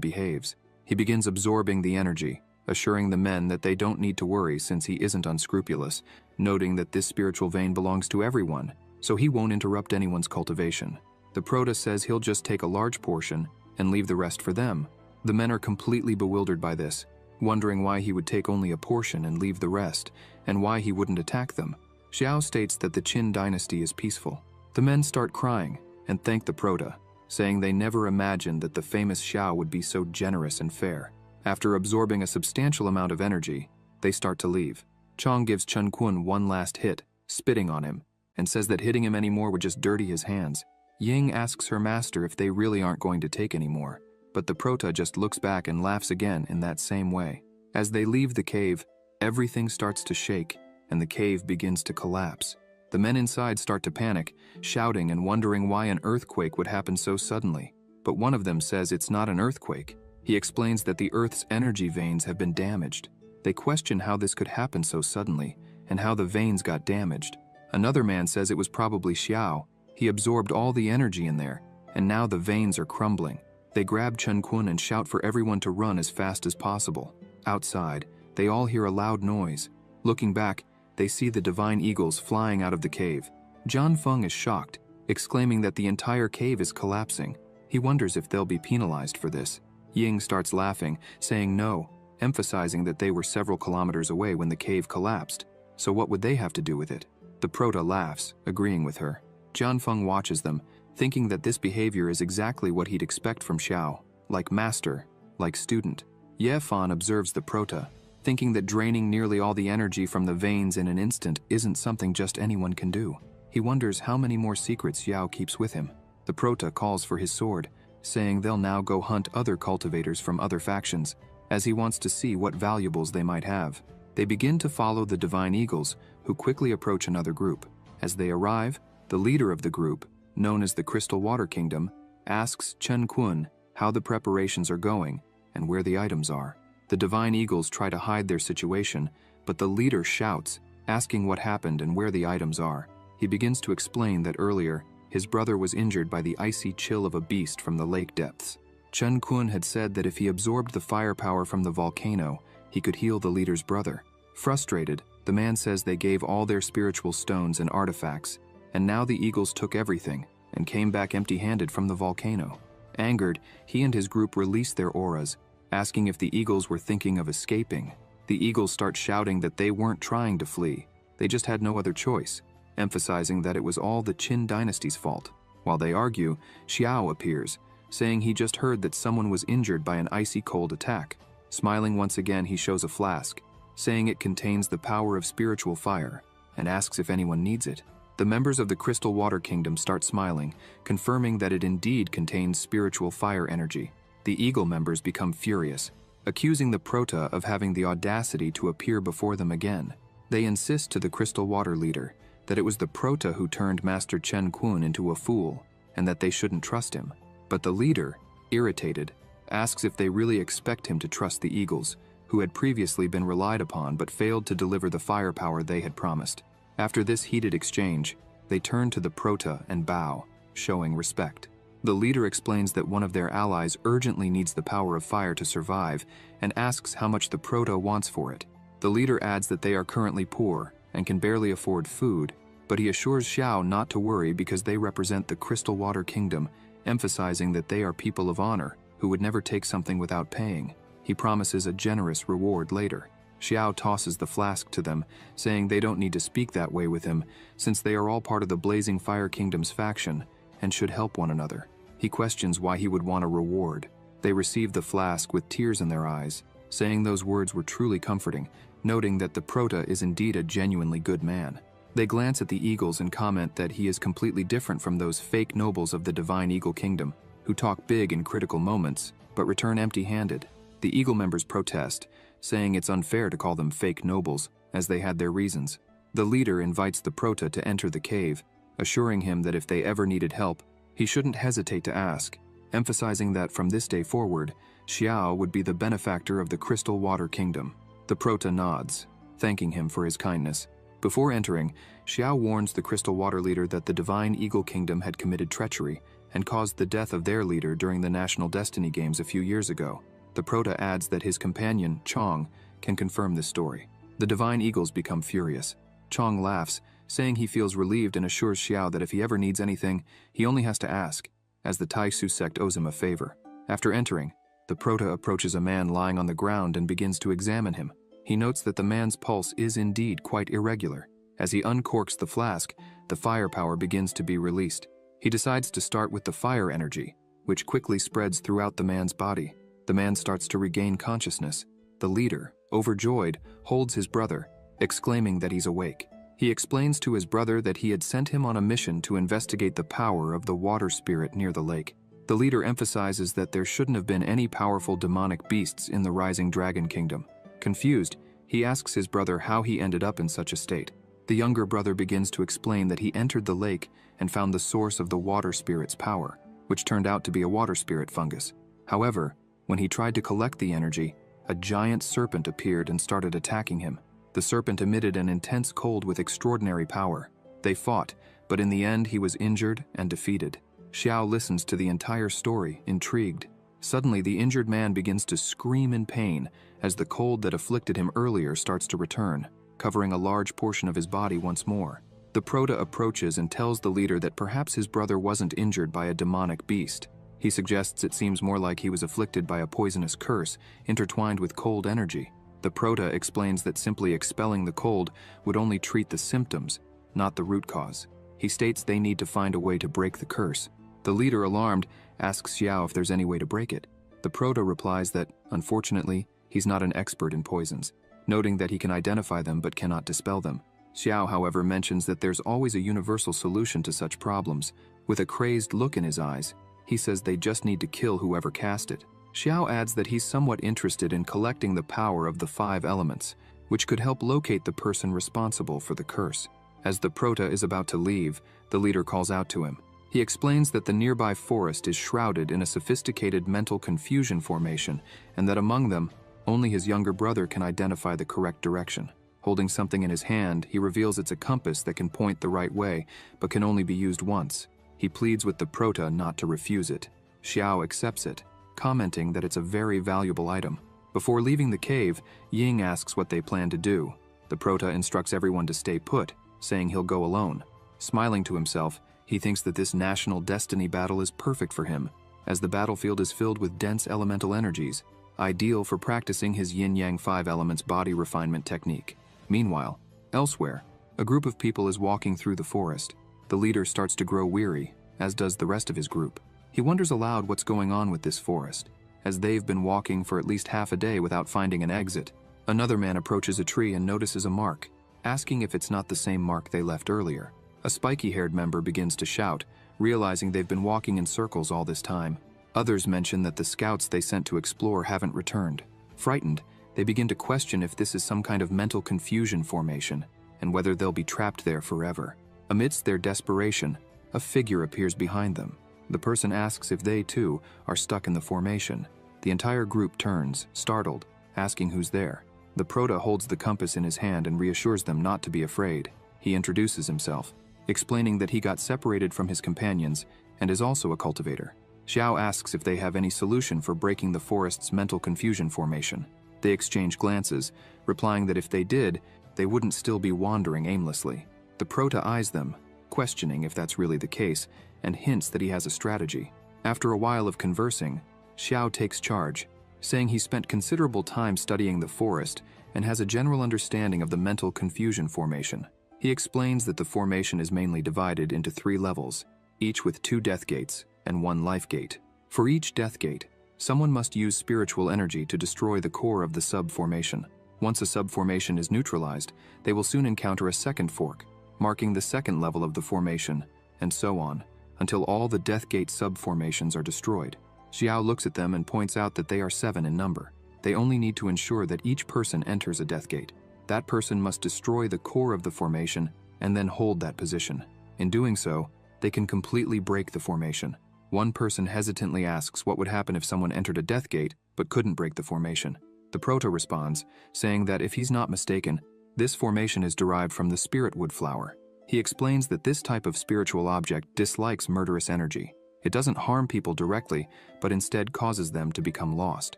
behaves. He begins absorbing the energy, assuring the men that they don't need to worry since he isn't unscrupulous, noting that this spiritual vein belongs to everyone, so he won't interrupt anyone's cultivation. The Prota says he'll just take a large portion and leave the rest for them. The men are completely bewildered by this, wondering why he would take only a portion and leave the rest, and why he wouldn't attack them. Xiao states that the Qin dynasty is peaceful. The men start crying and thank the Prota, saying they never imagined that the famous Xiao would be so generous and fair. After absorbing a substantial amount of energy, they start to leave. Chong gives Chen Kun one last hit, spitting on him, and says that hitting him anymore would just dirty his hands. Ying asks her master if they really aren't going to take any more, but the Prota just looks back and laughs again in that same way. As they leave the cave, everything starts to shake, and the cave begins to collapse. The men inside start to panic, shouting and wondering why an earthquake would happen so suddenly. But one of them says it's not an earthquake. He explains that the Earth's energy veins have been damaged. They question how this could happen so suddenly, and how the veins got damaged. Another man says it was probably Xiao. He absorbed all the energy in there, and now the veins are crumbling. They grab Chen Kun and shout for everyone to run as fast as possible. Outside, they all hear a loud noise. Looking back, they see the divine eagles flying out of the cave. Zhan Feng is shocked, exclaiming that the entire cave is collapsing. He wonders if they'll be penalized for this. Ying starts laughing, saying no, emphasizing that they were several kilometers away when the cave collapsed, so what would they have to do with it? The Prota laughs, agreeing with her. Zhan Feng watches them, thinking that this behavior is exactly what he'd expect from Xiao, like master, like student. Ye Fan observes the Prota, thinking that draining nearly all the energy from the veins in an instant isn't something just anyone can do. He wonders how many more secrets Xiao keeps with him. The Prota calls for his sword, saying they'll now go hunt other cultivators from other factions, as he wants to see what valuables they might have. They begin to follow the Divine Eagles, who quickly approach another group. As they arrive, the leader of the group, known as the Crystal Water Kingdom, asks Chen Kun how the preparations are going and where the items are. The Divine Eagles try to hide their situation, but the leader shouts, asking what happened and where the items are. He begins to explain that earlier, his brother was injured by the icy chill of a beast from the lake depths. Chen Kun had said that if he absorbed the firepower from the volcano, he could heal the leader's brother. Frustrated, the man says they gave all their spiritual stones and artifacts, and now the eagles took everything and came back empty-handed from the volcano. Angered, he and his group release their auras, asking if the eagles were thinking of escaping. The eagles start shouting that they weren't trying to flee, they just had no other choice, emphasizing that it was all the Qin dynasty's fault. While they argue, Xiao appears, saying he just heard that someone was injured by an icy cold attack. Smiling once again, he shows a flask, saying it contains the power of spiritual fire, and asks if anyone needs it. The members of the Crystal Water Kingdom start smiling, confirming that it indeed contains spiritual fire energy. The Eagle members become furious, accusing the Prota of having the audacity to appear before them again. They insist to the Crystal Water leader that it was the Prota who turned Master Chen Kun into a fool, and that they shouldn't trust him. But the leader, irritated, asks if they really expect him to trust the Eagles, who had previously been relied upon but failed to deliver the firepower they had promised. After this heated exchange, they turn to the Prota and bow, showing respect. The leader explains that one of their allies urgently needs the power of fire to survive and asks how much the Prota wants for it. The leader adds that they are currently poor and can barely afford food, but he assures Xiao not to worry because they represent the Crystal Water Kingdom, emphasizing that they are people of honor who would never take something without paying. He promises a generous reward later. Xiao tosses the flask to them, saying they don't need to speak that way with him since they are all part of the Blazing Fire Kingdom's faction and should help one another. He questions why he would want a reward. They receive the flask with tears in their eyes, saying those words were truly comforting, noting that the Prota is indeed a genuinely good man. They glance at the Eagles and comment that he is completely different from those fake nobles of the Divine Eagle Kingdom, who talk big in critical moments, but return empty-handed. The Eagle members protest, saying it's unfair to call them fake nobles, as they had their reasons. The leader invites the Prota to enter the cave, assuring him that if they ever needed help, He shouldn't hesitate to ask, emphasizing that from this day forward, Xiao would be the benefactor of the Crystal Water Kingdom. The Prota nods, thanking him for his kindness. Before entering, Xiao warns the Crystal Water leader that the Divine Eagle Kingdom had committed treachery and caused the death of their leader during the National Destiny Games a few years ago. The Prota adds that his companion, Chong, can confirm this story. The Divine Eagles become furious. Chong laughs, saying he feels relieved and assures Xiao that if he ever needs anything, he only has to ask, as the Taisu sect owes him a favor. After entering, the Prota approaches a man lying on the ground and begins to examine him. He notes that the man's pulse is indeed quite irregular. As he uncorks the flask, the firepower begins to be released. He decides to start with the fire energy, which quickly spreads throughout the man's body. The man starts to regain consciousness. The leader, overjoyed, holds his brother, exclaiming that he's awake. He explains to his brother that he had sent him on a mission to investigate the power of the water spirit near the lake. The leader emphasizes that there shouldn't have been any powerful demonic beasts in the Rising Dragon Kingdom. Confused, he asks his brother how he ended up in such a state. The younger brother begins to explain that he entered the lake and found the source of the water spirit's power, which turned out to be a water spirit fungus. However, when he tried to collect the energy, a giant serpent appeared and started attacking him. The serpent emitted an intense cold with extraordinary power. They fought, but in the end he was injured and defeated. Xiao listens to the entire story, intrigued. Suddenly, the injured man begins to scream in pain as the cold that afflicted him earlier starts to return, covering a large portion of his body once more. The Prota approaches and tells the leader that perhaps his brother wasn't injured by a demonic beast. He suggests it seems more like he was afflicted by a poisonous curse intertwined with cold energy. The Prota explains that simply expelling the cold would only treat the symptoms, not the root cause. He states they need to find a way to break the curse. The leader, alarmed, asks Xiao if there's any way to break it. The Prota replies that, unfortunately, he's not an expert in poisons, noting that he can identify them but cannot dispel them. Xiao, however, mentions that there's always a universal solution to such problems. With a crazed look in his eyes, he says they just need to kill whoever cast it. Xiao adds that he's somewhat interested in collecting the power of the 5 elements, which could help locate the person responsible for the curse. As the Prota is about to leave, the leader calls out to him. He explains that the nearby forest is shrouded in a sophisticated mental confusion formation, and that among them, only his younger brother can identify the correct direction. Holding something in his hand, he reveals it's a compass that can point the right way, but can only be used once. He pleads with the Prota not to refuse it. Xiao accepts it, commenting that it's a very valuable item. Before leaving the cave, Ying asks what they plan to do. The Prota instructs everyone to stay put, saying he'll go alone. Smiling to himself, he thinks that this national destiny battle is perfect for him, as the battlefield is filled with dense elemental energies, ideal for practicing his yin-yang 5 elements body refinement technique. Meanwhile, elsewhere, a group of people is walking through the forest. The leader starts to grow weary, as does the rest of his group. He wonders aloud what's going on with this forest, as they've been walking for at least half a day without finding an exit. Another man approaches a tree and notices a mark, asking if it's not the same mark they left earlier. A spiky-haired member begins to shout, realizing they've been walking in circles all this time. Others mention that the scouts they sent to explore haven't returned. Frightened, they begin to question if this is some kind of mental confusion formation, and whether they'll be trapped there forever. Amidst their desperation, a figure appears behind them. The person asks if they, too, are stuck in the formation. The entire group turns, startled, asking who's there. The Prota holds the compass in his hand and reassures them not to be afraid. He introduces himself, explaining that he got separated from his companions and is also a cultivator. Xiao asks if they have any solution for breaking the forest's mental confusion formation. They exchange glances, replying that if they did, they wouldn't still be wandering aimlessly. The Prota eyes them, questioning if that's really the case, and hints that he has a strategy. After a while of conversing, Xiao takes charge, saying he spent considerable time studying the forest and has a general understanding of the mental confusion formation. He explains that the formation is mainly divided into 3 levels, each with 2 death gates and 1 life gate. For each death gate, someone must use spiritual energy to destroy the core of the sub-formation. Once a sub-formation is neutralized, they will soon encounter a second fork, marking the 2nd level of the formation, and so on, until all the death gate sub-formations are destroyed. Xiao looks at them and points out that they are 7 in number. They only need to ensure that each person enters a death gate. That person must destroy the core of the formation and then hold that position. In doing so, they can completely break the formation. One person hesitantly asks what would happen if someone entered a death gate but couldn't break the formation. The proto responds, saying that if he's not mistaken, this formation is derived from the spirit wood flower. He explains that this type of spiritual object dislikes murderous energy. It doesn't harm people directly, but instead causes them to become lost.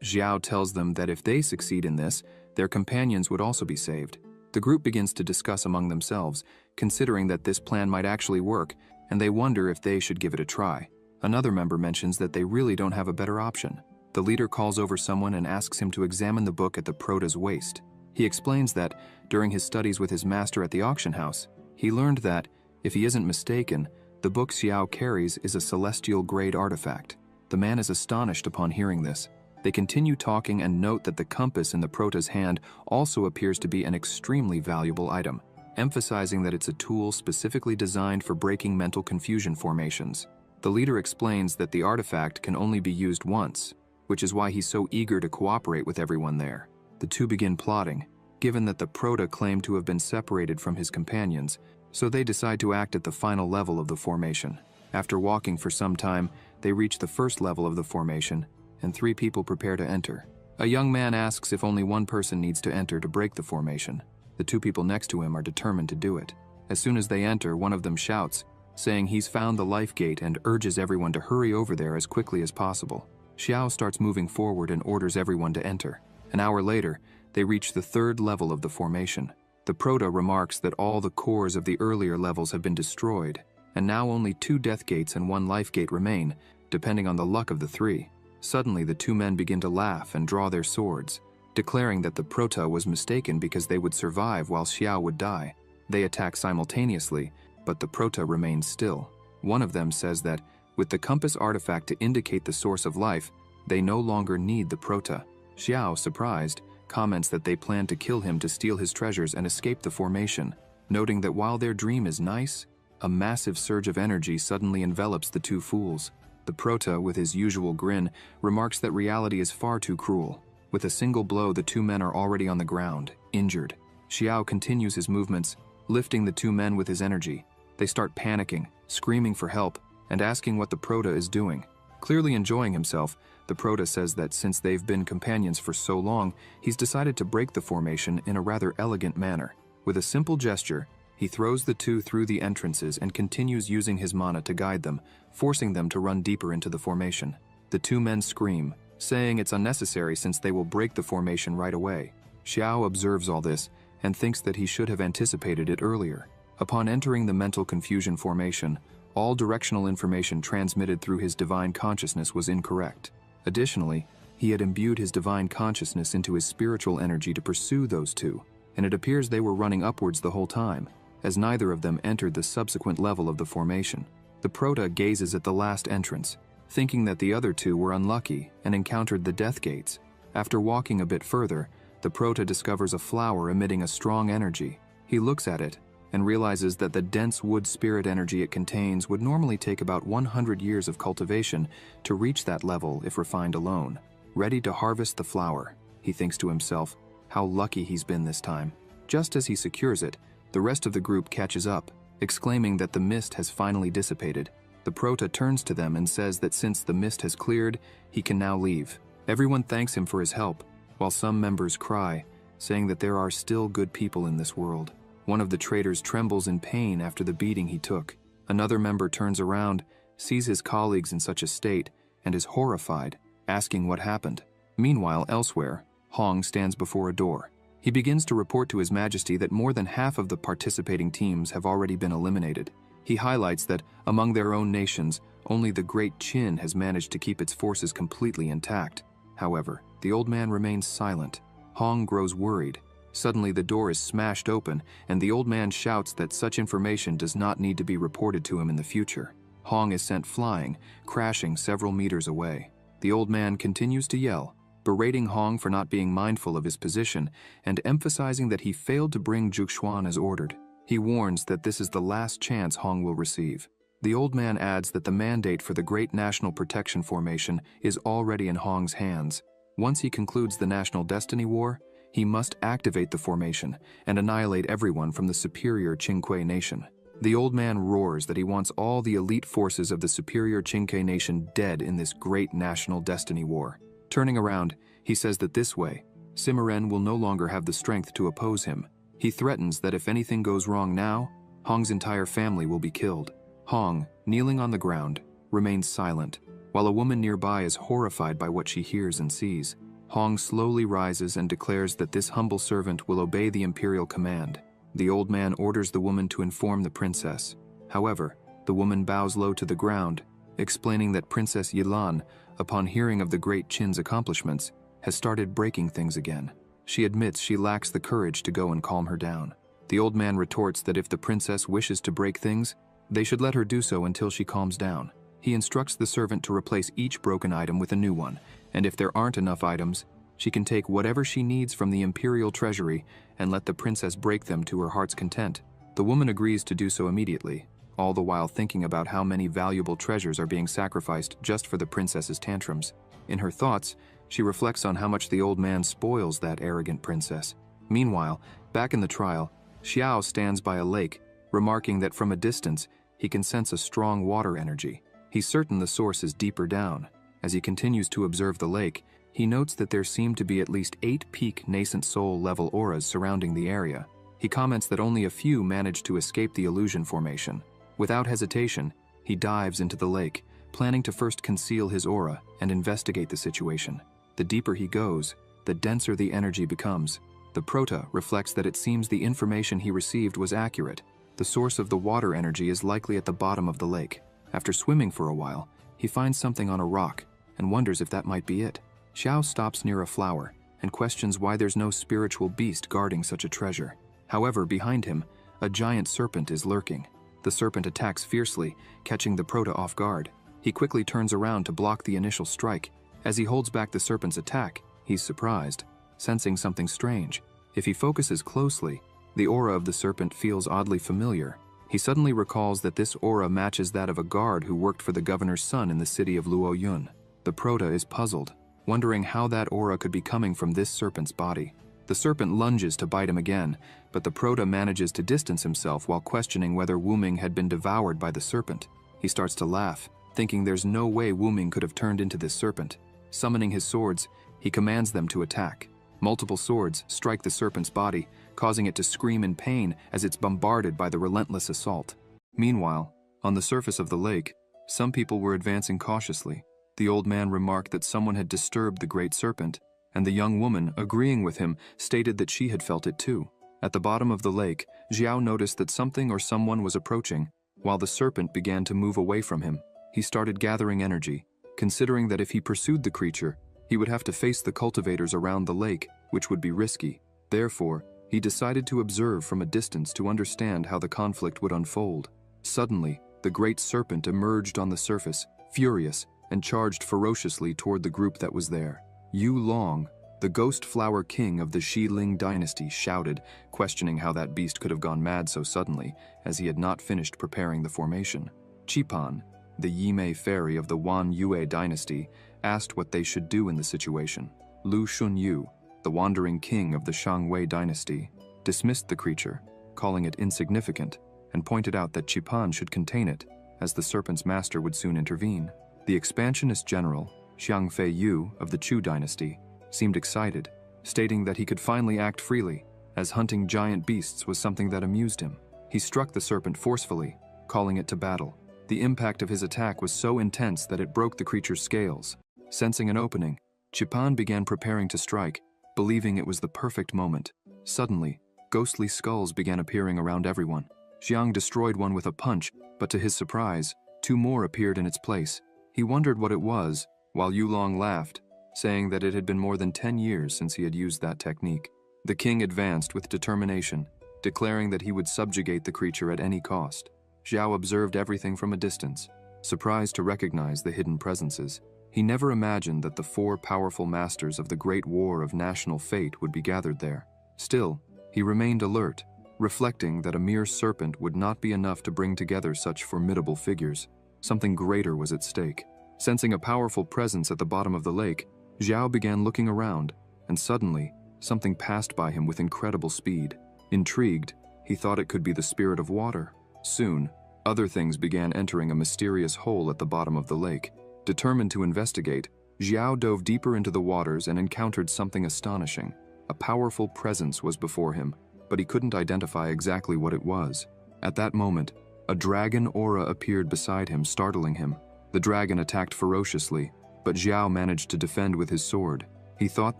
Xiao tells them that if they succeed in this, their companions would also be saved. The group begins to discuss among themselves, considering that this plan might actually work, and they wonder if they should give it a try. Another member mentions that they really don't have a better option. The leader calls over someone and asks him to examine the book at the prota's waist. He explains that, during his studies with his master at the auction house, he learned that, if he isn't mistaken, the book Xiao carries is a celestial-grade artifact. The man is astonished upon hearing this. They continue talking and note that the compass in the prota's hand also appears to be an extremely valuable item, emphasizing that it's a tool specifically designed for breaking mental confusion formations. The leader explains that the artifact can only be used once, which is why he's so eager to cooperate with everyone there. The two begin plotting, given that the prota claimed to have been separated from his companions, so they decide to act at the final level of the formation. After walking for some time, they reach the first level of the formation, and 3 people prepare to enter. A young man asks if only one person needs to enter to break the formation. The 2 people next to him are determined to do it. As soon as they enter, one of them shouts, saying he's found the life gate and urges everyone to hurry over there as quickly as possible. Xiao starts moving forward and orders everyone to enter. An hour later, they reach the 3rd level of the formation. The prota remarks that all the cores of the earlier levels have been destroyed, and now only 2 death gates and 1 life gate remain, depending on the luck of the 3. Suddenly, the 2 men begin to laugh and draw their swords, declaring that the prota was mistaken because they would survive while Xiao would die. They attack simultaneously, but the prota remains still. One of them says that, with the compass artifact to indicate the source of life, they no longer need the prota. Xiao, surprised, comments that they plan to kill him to steal his treasures and escape the formation, noting that while their dream is nice, a massive surge of energy suddenly envelops the 2 fools. The prota, with his usual grin, remarks that reality is far too cruel. With a single blow, the 2 men are already on the ground, injured. Xiao continues his movements, lifting the 2 men with his energy. They start panicking, screaming for help, and asking what the prota is doing. Clearly enjoying himself, the prota says that since they've been companions for so long, he's decided to break the formation in a rather elegant manner. With a simple gesture, he throws the 2 through the entrances and continues using his mana to guide them, forcing them to run deeper into the formation. The 2 men scream, saying it's unnecessary since they will break the formation right away. Xiao observes all this and thinks that he should have anticipated it earlier. Upon entering the mental confusion formation, all directional information transmitted through his divine consciousness was incorrect. Additionally, he had imbued his divine consciousness into his spiritual energy to pursue those 2, and it appears they were running upwards the whole time, as neither of them entered the subsequent level of the formation. The prota gazes at the last entrance, thinking that the other 2 were unlucky and encountered the death gates. After walking a bit further, the prota discovers a flower emitting a strong energy. He looks at it and realizes that the dense wood spirit energy it contains would normally take about 100 years of cultivation to reach that level if refined alone. Ready to harvest the flower, he thinks to himself, how lucky he's been this time. Just as he secures it, the rest of the group catches up, exclaiming that the mist has finally dissipated. The prota turns to them and says that since the mist has cleared, he can now leave. Everyone thanks him for his help, while some members cry, saying that there are still good people in this world. One of the traitors trembles in pain after the beating he took. Another member turns around, sees his colleagues in such a state, and is horrified, asking what happened. Meanwhile, elsewhere, Hong stands before a door. He begins to report to His Majesty that more than half of the participating teams have already been eliminated. He highlights that, among their own nations, only the Great Qin has managed to keep its forces completely intact. However, the old man remains silent. Hong grows worried. Suddenly the door is smashed open, and the old man shouts that such information does not need to be reported to him in the future. Hong is sent flying, crashing several meters away. The old man continues to yell, berating Hong for not being mindful of his position and emphasizing that he failed to bring Juxuan as ordered. He warns that this is the last chance Hong will receive. The old man adds that the mandate for the Great National Protection Formation is already in Hong's hands. Once he concludes the National Destiny War, he must activate the formation and annihilate everyone from the superior Qingque nation. The old man roars that he wants all the elite forces of the superior Chinke nation dead in this great national destiny war. Turning around, he says that this way, Simeren will no longer have the strength to oppose him. He threatens that if anything goes wrong now, Hong's entire family will be killed. Hong, kneeling on the ground, remains silent, while a woman nearby is horrified by what she hears and sees. Hong slowly rises and declares that this humble servant will obey the imperial command. The old man orders the woman to inform the princess. However, the woman bows low to the ground, explaining that Princess Yilan, upon hearing of the great Qin's accomplishments, has started breaking things again. She admits she lacks the courage to go and calm her down. The old man retorts that if the princess wishes to break things, they should let her do so until she calms down. He instructs the servant to replace each broken item with a new one, and if there aren't enough items, she can take whatever she needs from the imperial treasury and let the princess break them to her heart's content. The woman agrees to do so immediately, all the while thinking about how many valuable treasures are being sacrificed just for the princess's tantrums. In her thoughts, she reflects on how much the old man spoils that arrogant princess. Meanwhile, back in the trial, Xiao stands by a lake, remarking that from a distance, he can sense a strong water energy. He's certain the source is deeper down. As he continues to observe the lake, he notes that there seem to be at least 8 peak nascent soul level auras surrounding the area. He comments that only a few manage to escape the illusion formation. Without hesitation, he dives into the lake, planning to first conceal his aura and investigate the situation. The deeper he goes, the denser the energy becomes. The prota reflects that it seems the information he received was accurate. The source of the water energy is likely at the bottom of the lake. After swimming for a while, he finds something on a rock and wonders if that might be it. Xiao stops near a flower and questions why there's no spiritual beast guarding such a treasure. However, behind him, a giant serpent is lurking. The serpent attacks fiercely, catching the prota off guard. He quickly turns around to block the initial strike. As he holds back the serpent's attack, he's surprised, sensing something strange. If he focuses closely, the aura of the serpent feels oddly familiar. He suddenly recalls that this aura matches that of a guard who worked for the governor's son in the city of Lu Yun. The prota is puzzled, wondering how that aura could be coming from this serpent's body. The serpent lunges to bite him again, but the prota manages to distance himself while questioning whether Wuming had been devoured by the serpent. He starts to laugh, thinking there's no way Wuming could have turned into this serpent. Summoning his swords, he commands them to attack. Multiple swords strike the serpent's body, causing it to scream in pain as it's bombarded by the relentless assault. Meanwhile, on the surface of the lake, some people were advancing cautiously. The old man remarked that someone had disturbed the great serpent, and the young woman, agreeing with him, stated that she had felt it too. At the bottom of the lake, Xiao noticed that something or someone was approaching, while the serpent began to move away from him. He started gathering energy, considering that if he pursued the creature, he would have to face the cultivators around the lake, which would be risky. Therefore, he decided to observe from a distance to understand how the conflict would unfold. Suddenly, the great serpent emerged on the surface, furious, and charged ferociously toward the group that was there. Yu Long, the ghost flower king of the Xiling dynasty, shouted, questioning how that beast could have gone mad so suddenly, as he had not finished preparing the formation. Qipan, the Yimei fairy of the Wan Yue dynasty, asked what they should do in the situation. Lu Shunyu, the wandering king of the Shangwei dynasty, dismissed the creature, calling it insignificant, and pointed out that Qipan should contain it, as the serpent's master would soon intervene. The expansionist general, Xiang Fei Yu of the Chu dynasty, seemed excited, stating that he could finally act freely, as hunting giant beasts was something that amused him. He struck the serpent forcefully, calling it to battle. The impact of his attack was so intense that it broke the creature's scales. Sensing an opening, Qipan began preparing to strike, believing it was the perfect moment. Suddenly, ghostly skulls began appearing around everyone. Xiang destroyed one with a punch, but to his surprise, 2 more appeared in its place. He wondered what it was, while Yulong laughed, saying that it had been more than 10 years since he had used that technique. The king advanced with determination, declaring that he would subjugate the creature at any cost. Xiao observed everything from a distance, surprised to recognize the hidden presences. He never imagined that the 4 powerful masters of the great war of national fate would be gathered there. Still, he remained alert, reflecting that a mere serpent would not be enough to bring together such formidable figures. Something greater was at stake. Sensing a powerful presence at the bottom of the lake, Xiao began looking around, and suddenly, something passed by him with incredible speed. Intrigued, he thought it could be the spirit of water. Soon, other things began entering a mysterious hole at the bottom of the lake. Determined to investigate, Xiao dove deeper into the waters and encountered something astonishing. A powerful presence was before him, but he couldn't identify exactly what it was. At that moment, a dragon aura appeared beside him, startling him. The dragon attacked ferociously, but Xiao managed to defend with his sword. He thought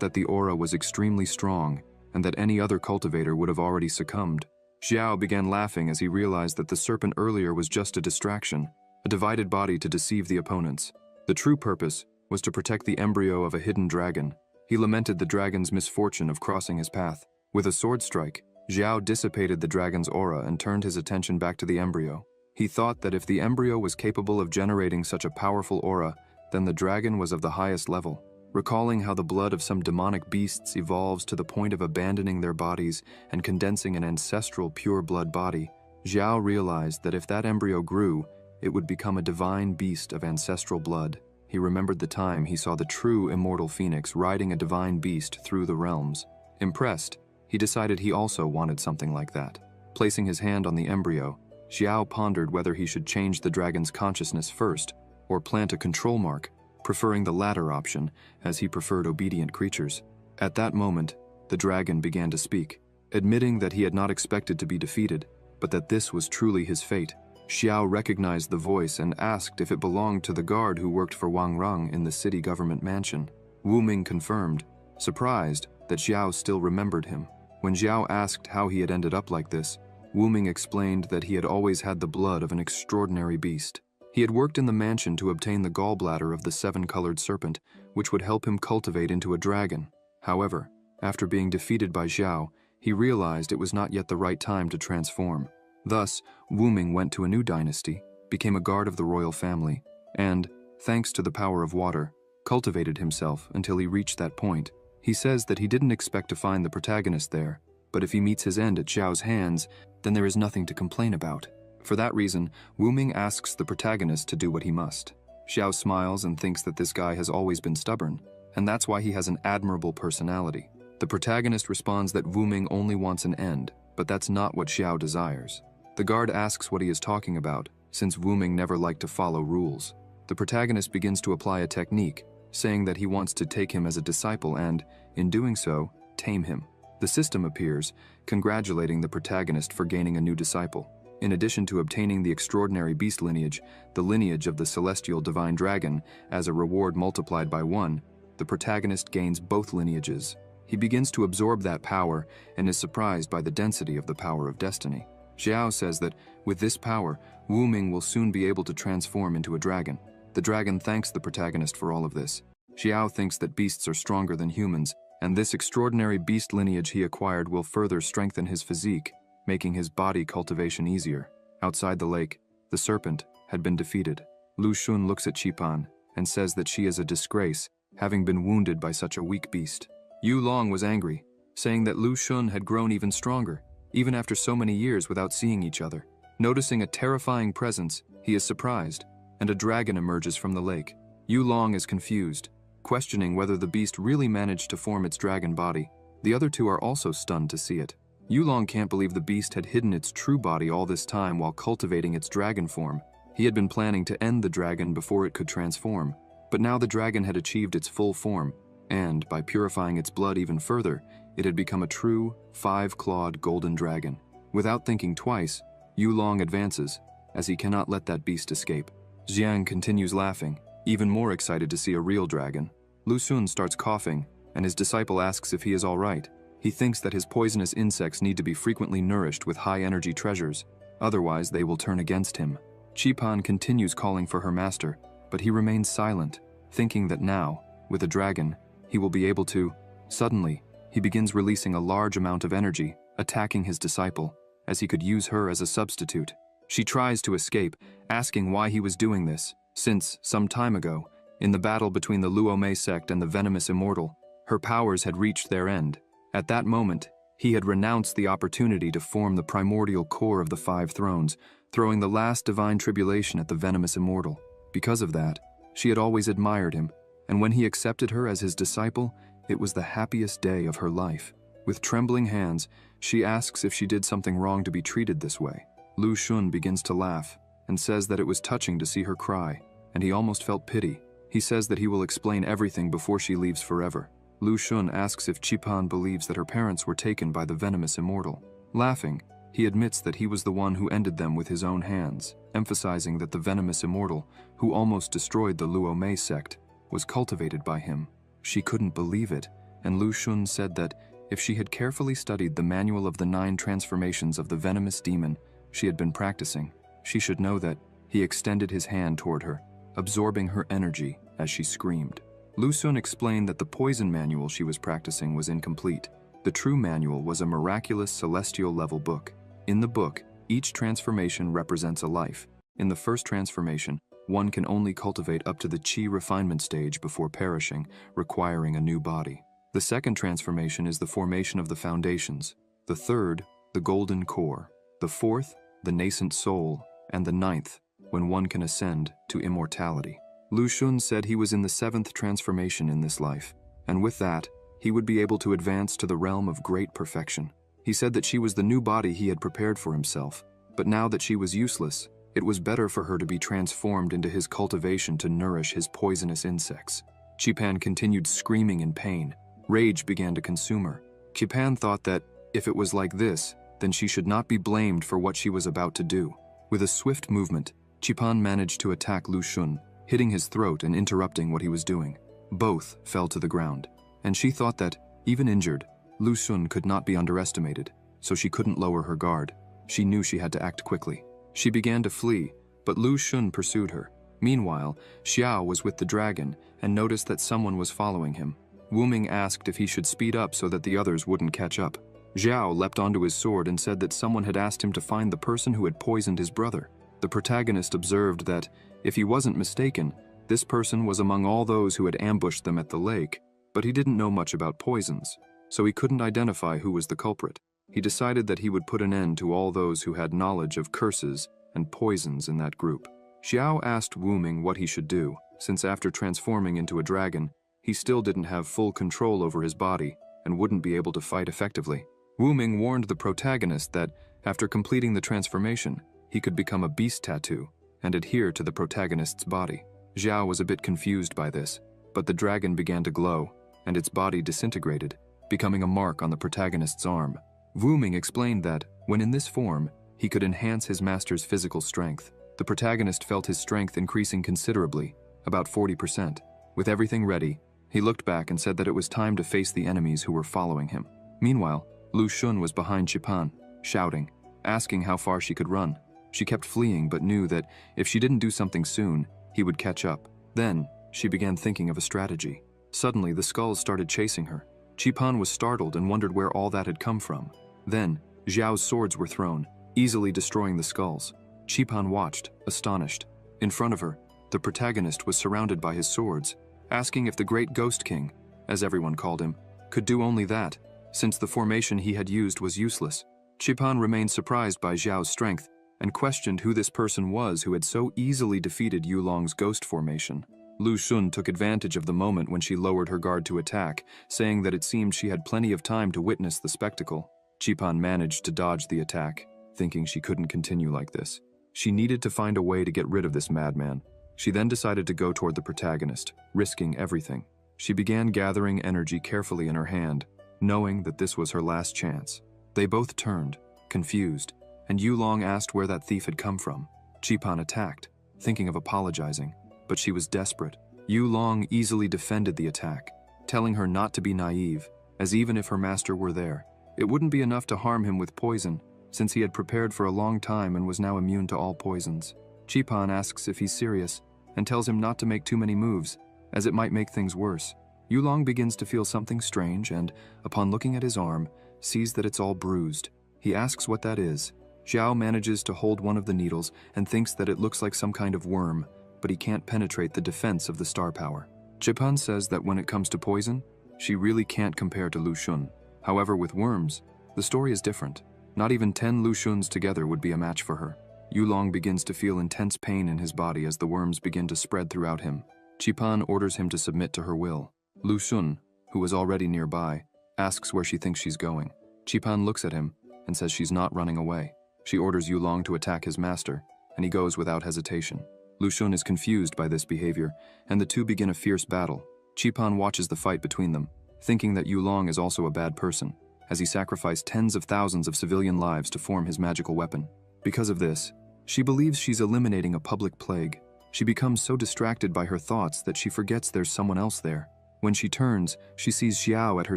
that the aura was extremely strong, and that any other cultivator would have already succumbed. Xiao began laughing as he realized that the serpent earlier was just a distraction, a divided body to deceive the opponents. The true purpose was to protect the embryo of a hidden dragon. He lamented the dragon's misfortune of crossing his path. With a sword strike, Xiao dissipated the dragon's aura and turned his attention back to the embryo. He thought that if the embryo was capable of generating such a powerful aura, then the dragon was of the highest level. Recalling how the blood of some demonic beasts evolves to the point of abandoning their bodies and condensing an ancestral pure blood body, Xiao realized that if that embryo grew, it would become a divine beast of ancestral blood. He remembered the time he saw the true immortal phoenix riding a divine beast through the realms. Impressed, he decided he also wanted something like that. Placing his hand on the embryo, Xiao pondered whether he should change the dragon's consciousness first, or plant a control mark, preferring the latter option, as he preferred obedient creatures. At that moment, the dragon began to speak, admitting that he had not expected to be defeated, but that this was truly his fate. Xiao recognized the voice and asked if it belonged to the guard who worked for Wang Ranger in the city government mansion. Wu Ming confirmed, surprised that Xiao still remembered him. When Xiao asked how he had ended up like this, Wu Ming explained that he had always had the blood of an extraordinary beast. He had worked in the mansion to obtain the gallbladder of the seven-colored serpent, which would help him cultivate into a dragon. However, after being defeated by Xiao, he realized it was not yet the right time to transform. Thus, Wu Ming went to a new dynasty, became a guard of the royal family, and, thanks to the power of water, cultivated himself until he reached that point. He says that he didn't expect to find the protagonist there, but if he meets his end at Xiao's hands, then there is nothing to complain about. For that reason, Wu Ming asks the protagonist to do what he must. Xiao smiles and thinks that this guy has always been stubborn, and that's why he has an admirable personality. The protagonist responds that Wu Ming only wants an end, but that's not what Xiao desires. The guard asks what he is talking about, since Wu Ming never liked to follow rules. The protagonist begins to apply a technique, saying that he wants to take him as a disciple and, in doing so, tame him. The system appears, congratulating the protagonist for gaining a new disciple. In addition to obtaining the extraordinary beast lineage, the lineage of the celestial divine dragon, as a reward multiplied by 1, the protagonist gains both lineages. He begins to absorb that power and is surprised by the density of the power of destiny. Xiao says that, with this power, Wu Ming will soon be able to transform into a dragon. The dragon thanks the protagonist for all of this. Xiao thinks that beasts are stronger than humans, and this extraordinary beast lineage he acquired will further strengthen his physique, making his body cultivation easier. Outside the lake, the serpent had been defeated. Lu Xun looks at Qipan and says that she is a disgrace, having been wounded by such a weak beast. Yu Long was angry, saying that Lu Xun had grown even stronger, even after so many years without seeing each other. Noticing a terrifying presence, he is surprised, and a dragon emerges from the lake. Yu Long is confused, questioning whether the beast really managed to form its dragon body. The other two are also stunned to see it. Yu Long can't believe the beast had hidden its true body all this time while cultivating its dragon form. He had been planning to end the dragon before it could transform, but now the dragon had achieved its full form, and, by purifying its blood even further, it had become a true, 5-clawed golden dragon. Without thinking twice, Yu Long advances, as he cannot let that beast escape. Xiang continues laughing, even more excited to see a real dragon. Lu Xun starts coughing, and his disciple asks if he is all right. He thinks that his poisonous insects need to be frequently nourished with high-energy treasures, otherwise they will turn against him. Qipan continues calling for her master, but he remains silent, thinking that now, with a dragon, he will be able to. Suddenly, he begins releasing a large amount of energy, attacking his disciple, as he could use her as a substitute. She tries to escape, asking why he was doing this, since, some time ago, in the battle between the Luomei sect and the venomous immortal, her powers had reached their end. At that moment, he had renounced the opportunity to form the primordial core of the 5 thrones, throwing the last divine tribulation at the venomous immortal. Because of that, she had always admired him, and when he accepted her as his disciple, it was the happiest day of her life. With trembling hands, she asks if she did something wrong to be treated this way. Lu Yun begins to laugh and says that it was touching to see her cry, and he almost felt pity. He says that he will explain everything before she leaves forever. Lu Yun asks if Chipan believes that her parents were taken by the venomous immortal. Laughing, he admits that he was the one who ended them with his own hands, emphasizing that the venomous immortal, who almost destroyed the Luo sect, was cultivated by him. She couldn't believe it, and Lu Yun said that if she had carefully studied the manual of the 9 transformations of the venomous demon she had been practicing, she should know that he extended his hand toward her, absorbing her energy as she screamed. Lu Yun explained that the poison manual she was practicing was incomplete. The true manual was a miraculous celestial level book. In the book, each transformation represents a life. In the first transformation, one can only cultivate up to the chi refinement stage before perishing, requiring a new body. The second transformation is the formation of the foundations. The third, the golden core. The fourth, the nascent soul. And the ninth, when one can ascend to immortality. Lu Yun said he was in the 7th transformation in this life, and with that, he would be able to advance to the realm of great perfection. He said that she was the new body he had prepared for himself, but now that she was useless, it was better for her to be transformed into his cultivation to nourish his poisonous insects. Chipan continued screaming in pain. Rage began to consume her. Chipan thought that, if it was like this, then she should not be blamed for what she was about to do. With a swift movement, Chipan managed to attack Lu Yun, hitting his throat and interrupting what he was doing. Both fell to the ground, and she thought that, even injured, Lu Yun could not be underestimated, so she couldn't lower her guard. She knew she had to act quickly. She began to flee, but Lu Yun pursued her. Meanwhile, Xiao was with the dragon and noticed that someone was following him. Wu Ming asked if he should speed up so that the others wouldn't catch up. Xiao leapt onto his sword and said that someone had asked him to find the person who had poisoned his brother. The protagonist observed that, if he wasn't mistaken, this person was among all those who had ambushed them at the lake, but he didn't know much about poisons, so he couldn't identify who was the culprit. He decided that he would put an end to all those who had knowledge of curses and poisons in that group. Xiao asked Wu Ming what he should do, since after transforming into a dragon, he still didn't have full control over his body and wouldn't be able to fight effectively. Wu Ming warned the protagonist that, after completing the transformation, he could become a beast tattoo and adhere to the protagonist's body. Xiao was a bit confused by this, but the dragon began to glow, and its body disintegrated, becoming a mark on the protagonist's arm. Wu Ming explained that, when in this form, he could enhance his master's physical strength. The protagonist felt his strength increasing considerably, about 40%. With everything ready, he looked back and said that it was time to face the enemies who were following him. Meanwhile, Lu Yun was behind Chipan, shouting, asking how far she could run. She kept fleeing but knew that if she didn't do something soon, he would catch up. Then, she began thinking of a strategy. Suddenly, the skulls started chasing her. Chipan was startled and wondered where all that had come from. Then, Xiao's swords were thrown, easily destroying the skulls. Chipan watched, astonished. In front of her, the protagonist was surrounded by his swords, asking if the Great Ghost King, as everyone called him, could do only that, since the formation he had used was useless. Chipan remained surprised by Xiao's strength and questioned who this person was who had so easily defeated Yulong's ghost formation. Lu Yun took advantage of the moment when she lowered her guard to attack, saying that it seemed she had plenty of time to witness the spectacle. Chipan managed to dodge the attack, thinking she couldn't continue like this. She needed to find a way to get rid of this madman. She then decided to go toward the protagonist, risking everything. She began gathering energy carefully in her hand, knowing that this was her last chance. They both turned, confused, and Yulong asked where that thief had come from. Chipan attacked, thinking of apologizing, but she was desperate. Yulong easily defended the attack, telling her not to be naive, as even if her master were there, it wouldn't be enough to harm him with poison, since he had prepared for a long time and was now immune to all poisons. Chipan asks if he's serious, and tells him not to make too many moves, as it might make things worse. Yulong begins to feel something strange and, upon looking at his arm, sees that it's all bruised. He asks what that is. Xiao manages to hold one of the needles and thinks that it looks like some kind of worm, but he can't penetrate the defense of the star power. Chipan says that when it comes to poison, she really can't compare to Lu Yun. However, with worms, the story is different. Not even 10 Lu Yuns together would be a match for her. Yulong begins to feel intense pain in his body as the worms begin to spread throughout him. Chipan orders him to submit to her will. Lu Yun, who was already nearby, asks where she thinks she's going. Chipan looks at him and says she's not running away. She orders Yulong to attack his master, and he goes without hesitation. Lu Yun is confused by this behavior, and the two begin a fierce battle. Chipan watches the fight between them, thinking that Yulong is also a bad person, as he sacrificed tens of thousands of civilian lives to form his magical weapon. Because of this, she believes she's eliminating a public plague. She becomes so distracted by her thoughts that she forgets there's someone else there. When she turns, she sees Xiao at her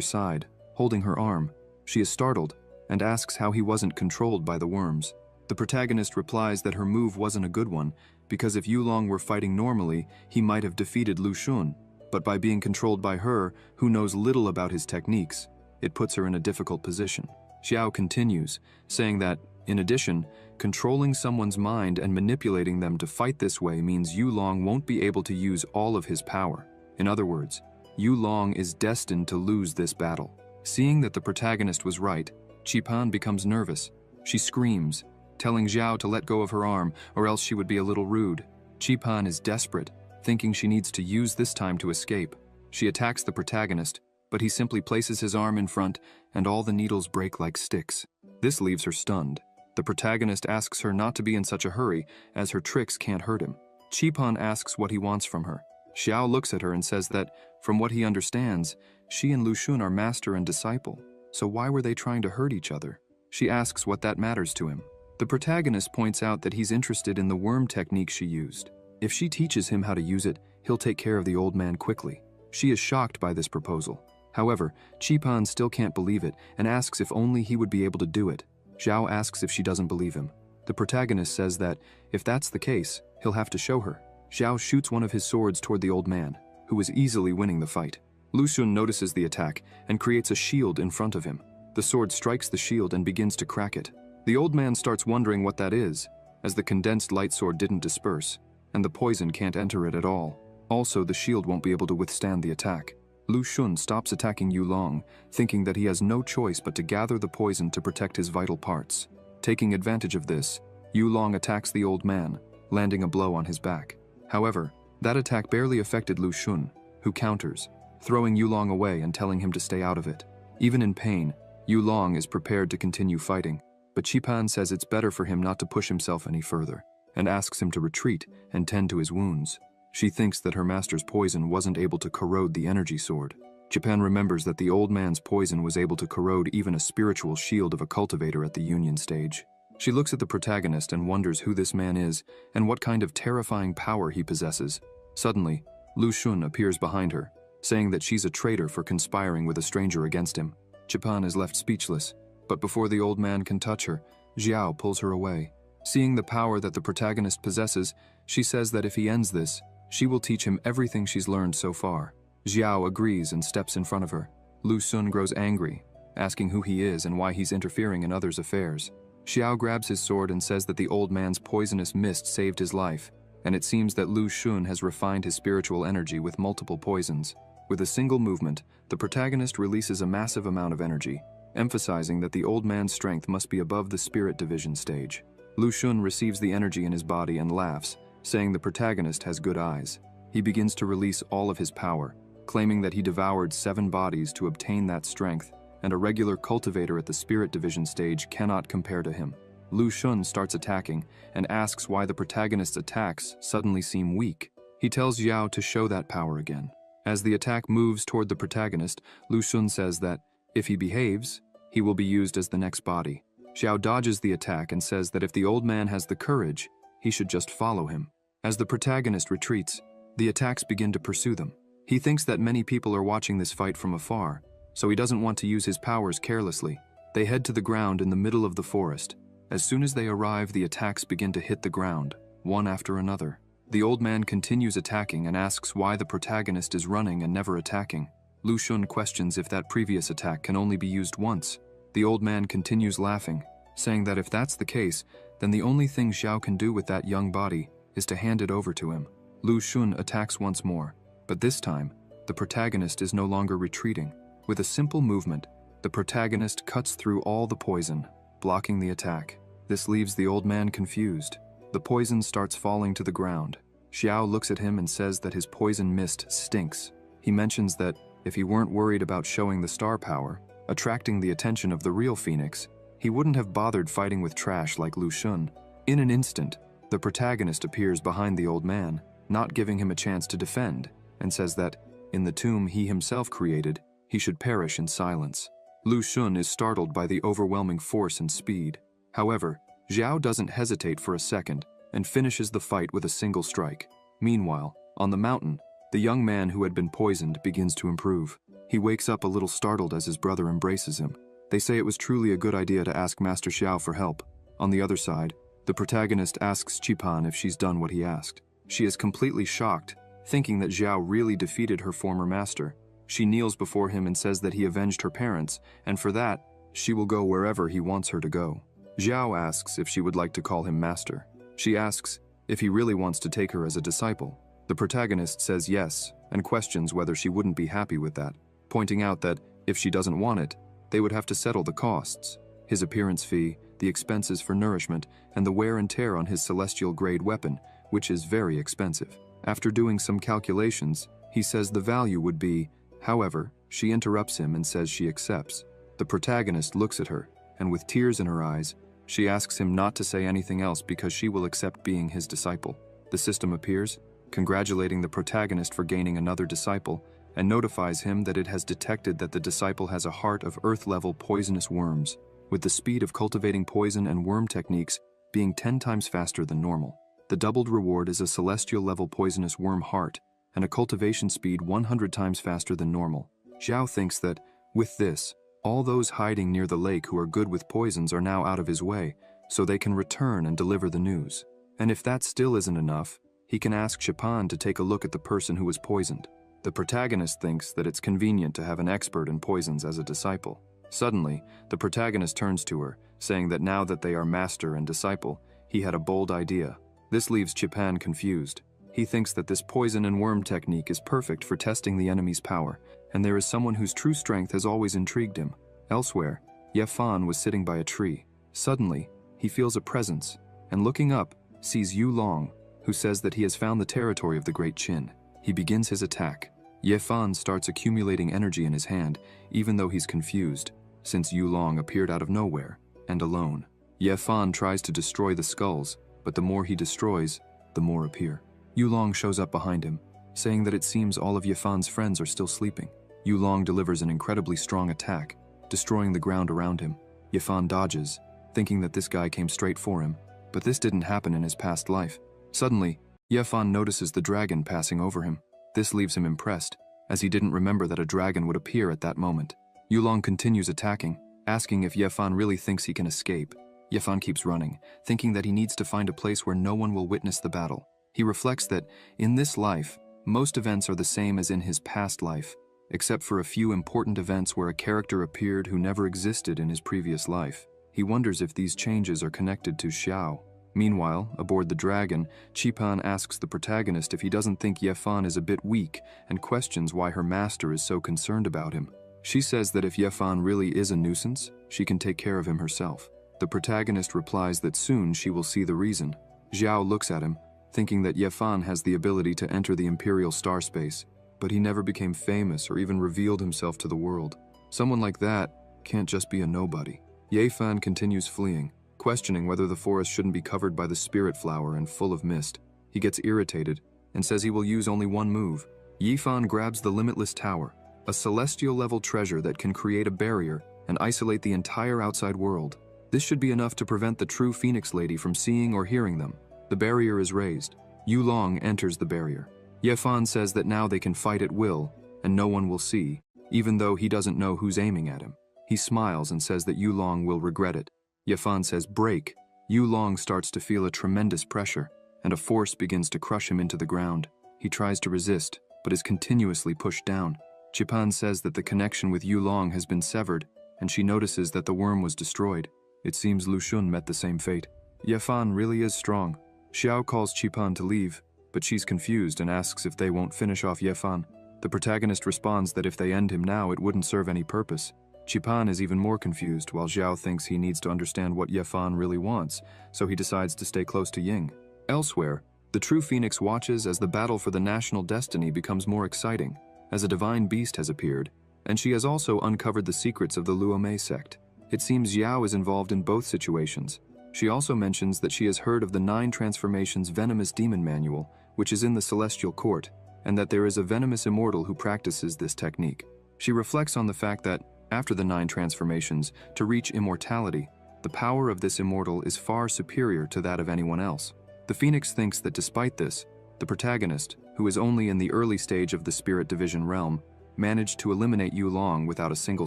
side, holding her arm. She is startled, and asks how he wasn't controlled by the worms. The protagonist replies that her move wasn't a good one, because if Yulong were fighting normally, he might have defeated Lu Yun. But by being controlled by her, who knows little about his techniques, it puts her in a difficult position. Xiao continues, saying that, in addition, controlling someone's mind and manipulating them to fight this way means Yulong won't be able to use all of his power. In other words, Yulong is destined to lose this battle. Seeing that the protagonist was right, Chipan becomes nervous. She screams, telling Xiao to let go of her arm or else she would be a little rude. Chipan is desperate, thinking she needs to use this time to escape. She attacks the protagonist, but he simply places his arm in front and all the needles break like sticks. This leaves her stunned. The protagonist asks her not to be in such a hurry, as her tricks can't hurt him. Chipan asks what he wants from her. Xiao looks at her and says that, from what he understands, she and Lu Yun are master and disciple, so why were they trying to hurt each other? She asks what that matters to him. The protagonist points out that he's interested in the worm technique she used. If she teaches him how to use it, he'll take care of the old man quickly. She is shocked by this proposal. However, Chipan still can't believe it and asks if only he would be able to do it. Xiao asks if she doesn't believe him. The protagonist says that, if that's the case, he'll have to show her. Xiao shoots one of his swords toward the old man, who is easily winning the fight. Lu Yun notices the attack and creates a shield in front of him. The sword strikes the shield and begins to crack it. The old man starts wondering what that is, as the condensed light sword didn't disperse, and the poison can't enter it at all. Also, the shield won't be able to withstand the attack. Lu Yun stops attacking Yulong, thinking that he has no choice but to gather the poison to protect his vital parts. Taking advantage of this, Yulong attacks the old man, landing a blow on his back. However, that attack barely affected Lu Yun, who counters, throwing Yulong away and telling him to stay out of it. Even in pain, Yulong is prepared to continue fighting, but Chipan says it's better for him not to push himself any further, and asks him to retreat and tend to his wounds. She thinks that her master's poison wasn't able to corrode the energy sword. Chipan remembers that the old man's poison was able to corrode even a spiritual shield of a cultivator at the union stage. She looks at the protagonist and wonders who this man is and what kind of terrifying power he possesses. Suddenly, Lu Yun appears behind her, saying that she's a traitor for conspiring with a stranger against him. Chipan is left speechless, but before the old man can touch her, Xiao pulls her away. Seeing the power that the protagonist possesses, she says that if he ends this, she will teach him everything she's learned so far. Xiao agrees and steps in front of her. Lu Yun grows angry, asking who he is and why he's interfering in others' affairs. Xiao grabs his sword and says that the old man's poisonous mist saved his life, and it seems that Lu Yun has refined his spiritual energy with multiple poisons. With a single movement, the protagonist releases a massive amount of energy, emphasizing that the old man's strength must be above the spirit division stage. Lu Yun receives the energy in his body and laughs, saying the protagonist has good eyes. He begins to release all of his power, claiming that he devoured 7 bodies to obtain that strength, and a regular cultivator at the spirit division stage cannot compare to him. Lu Yun starts attacking and asks why the protagonist's attacks suddenly seem weak. He tells Xiao to show that power again. As the attack moves toward the protagonist, Lu Yun says that, if he behaves, he will be used as the next body. Xiao dodges the attack and says that if the old man has the courage, he should just follow him. As the protagonist retreats, the attacks begin to pursue them. He thinks that many people are watching this fight from afar, so he doesn't want to use his powers carelessly. They head to the ground in the middle of the forest. As soon as they arrive, the attacks begin to hit the ground, one after another. The old man continues attacking and asks why the protagonist is running and never attacking. Lu Yun questions if that previous attack can only be used once. The old man continues laughing, saying that if that's the case, then the only thing Xiao can do with that young body is to hand it over to him. Lu Yun attacks once more, but this time, the protagonist is no longer retreating. With a simple movement, the protagonist cuts through all the poison, blocking the attack. This leaves the old man confused. The poison starts falling to the ground. Xiao looks at him and says that his poison mist stinks. He mentions that if he weren't worried about showing the star power, attracting the attention of the real Phoenix, He wouldn't have bothered fighting with trash like Lu Yun. In an instant, the protagonist appears behind the old man, not giving him a chance to defend, and says that, in the tomb he himself created, he should perish in silence. Lu Yun is startled by the overwhelming force and speed. However, Xiao doesn't hesitate for a second and finishes the fight with a single strike. Meanwhile, on the mountain, the young man who had been poisoned begins to improve. He wakes up a little startled as his brother embraces him. They say it was truly a good idea to ask Master Xiao for help. On the other side, the protagonist asks Qipan if she's done what he asked. She is completely shocked, thinking that Xiao really defeated her former master. She kneels before him and says that he avenged her parents, and for that, she will go wherever he wants her to go. Xiao asks if she would like to call him master. She asks if he really wants to take her as a disciple. The protagonist says yes, and questions whether she wouldn't be happy with that, pointing out that if she doesn't want it, they would have to settle the costs: his appearance fee, the expenses for nourishment, and the wear and tear on his celestial-grade weapon, which is very expensive. After doing some calculations, he says the value would be. However, she interrupts him and says she accepts. The protagonist looks at her, and with tears in her eyes, she asks him not to say anything else because she will accept being his disciple. The system appears, congratulating the protagonist for gaining another disciple, and notifies him that it has detected that the disciple has a heart of Earth-level poisonous worms, with the speed of cultivating poison and worm techniques being 10 times faster than normal. The doubled reward is a celestial-level poisonous worm heart, and a cultivation speed 100 times faster than normal. Xiao thinks that, with this, all those hiding near the lake who are good with poisons are now out of his way, so they can return and deliver the news. And if that still isn't enough, he can ask Qipan to take a look at the person who was poisoned. The protagonist thinks that it's convenient to have an expert in poisons as a disciple. Suddenly, the protagonist turns to her, saying that now that they are master and disciple, he had a bold idea. This leaves Qipan confused. He thinks that this poison and worm technique is perfect for testing the enemy's power, and there is someone whose true strength has always intrigued him. Elsewhere, Ye Fan was sitting by a tree. Suddenly, he feels a presence, and looking up, sees Yu Long, who says that he has found the territory of the Great Qin. He begins his attack. Ye Fan starts accumulating energy in his hand, even though he's confused, since Yu Long appeared out of nowhere, and alone. Ye Fan tries to destroy the skulls, but the more he destroys, the more appear. Yu Long shows up behind him, saying that it seems all of Ye Fan's friends are still sleeping. Yu Long delivers an incredibly strong attack, destroying the ground around him. Ye Fan dodges, thinking that this guy came straight for him, but this didn't happen in his past life. Suddenly, Ye Fan notices the dragon passing over him. This leaves him impressed, as he didn't remember that a dragon would appear at that moment. Yu Long continues attacking, asking if Ye Fan really thinks he can escape. Ye Fan keeps running, thinking that he needs to find a place where no one will witness the battle. He reflects that, in this life, most events are the same as in his past life, except for a few important events where a character appeared who never existed in his previous life. He wonders if these changes are connected to Xiao. Meanwhile, aboard the dragon, Qipan asks the protagonist if he doesn't think Ye Fan is a bit weak and questions why her master is so concerned about him. She says that if Ye Fan really is a nuisance, she can take care of him herself. The protagonist replies that soon she will see the reason. Xiao looks at him, thinking that Ye Fan has the ability to enter the Imperial star space, but he never became famous or even revealed himself to the world. Someone like that can't just be a nobody. Ye Fan continues fleeing, questioning whether the forest shouldn't be covered by the spirit flower and full of mist. He gets irritated and says he will use only one move. Ye Fan grabs the Limitless Tower, a celestial-level treasure that can create a barrier and isolate the entire outside world. This should be enough to prevent the true Phoenix Lady from seeing or hearing them. The barrier is raised. Yu Long enters the barrier. Ye Fan says that now they can fight at will, and no one will see, even though he doesn't know who's aiming at him. He smiles and says that Yu Long will regret it. Ye Fan says break. Yu Long starts to feel a tremendous pressure, and a force begins to crush him into the ground. He tries to resist, but is continuously pushed down. Qipan says that the connection with Yu Long has been severed, and she notices that the worm was destroyed. It seems Lu Yun met the same fate. Ye Fan really is strong. Xiao calls Qipan to leave, but she's confused and asks if they won't finish off Ye Fan. The protagonist responds that if they end him now, it wouldn't serve any purpose. Qipan is even more confused, while Xiao thinks he needs to understand what Ye Fan really wants, so he decides to stay close to Ying. Elsewhere, the true Phoenix watches as the battle for the national destiny becomes more exciting, as a divine beast has appeared, and she has also uncovered the secrets of the Luomei sect. It seems Xiao is involved in both situations. She also mentions that she has heard of the 9 Transformations Venomous Demon Manual, which is in the Celestial Court, and that there is a venomous immortal who practices this technique. She reflects on the fact that, after the 9 transformations, to reach immortality, the power of this immortal is far superior to that of anyone else. The Phoenix thinks that despite this, the protagonist, who is only in the early stage of the Spirit Division realm, managed to eliminate Yu Long without a single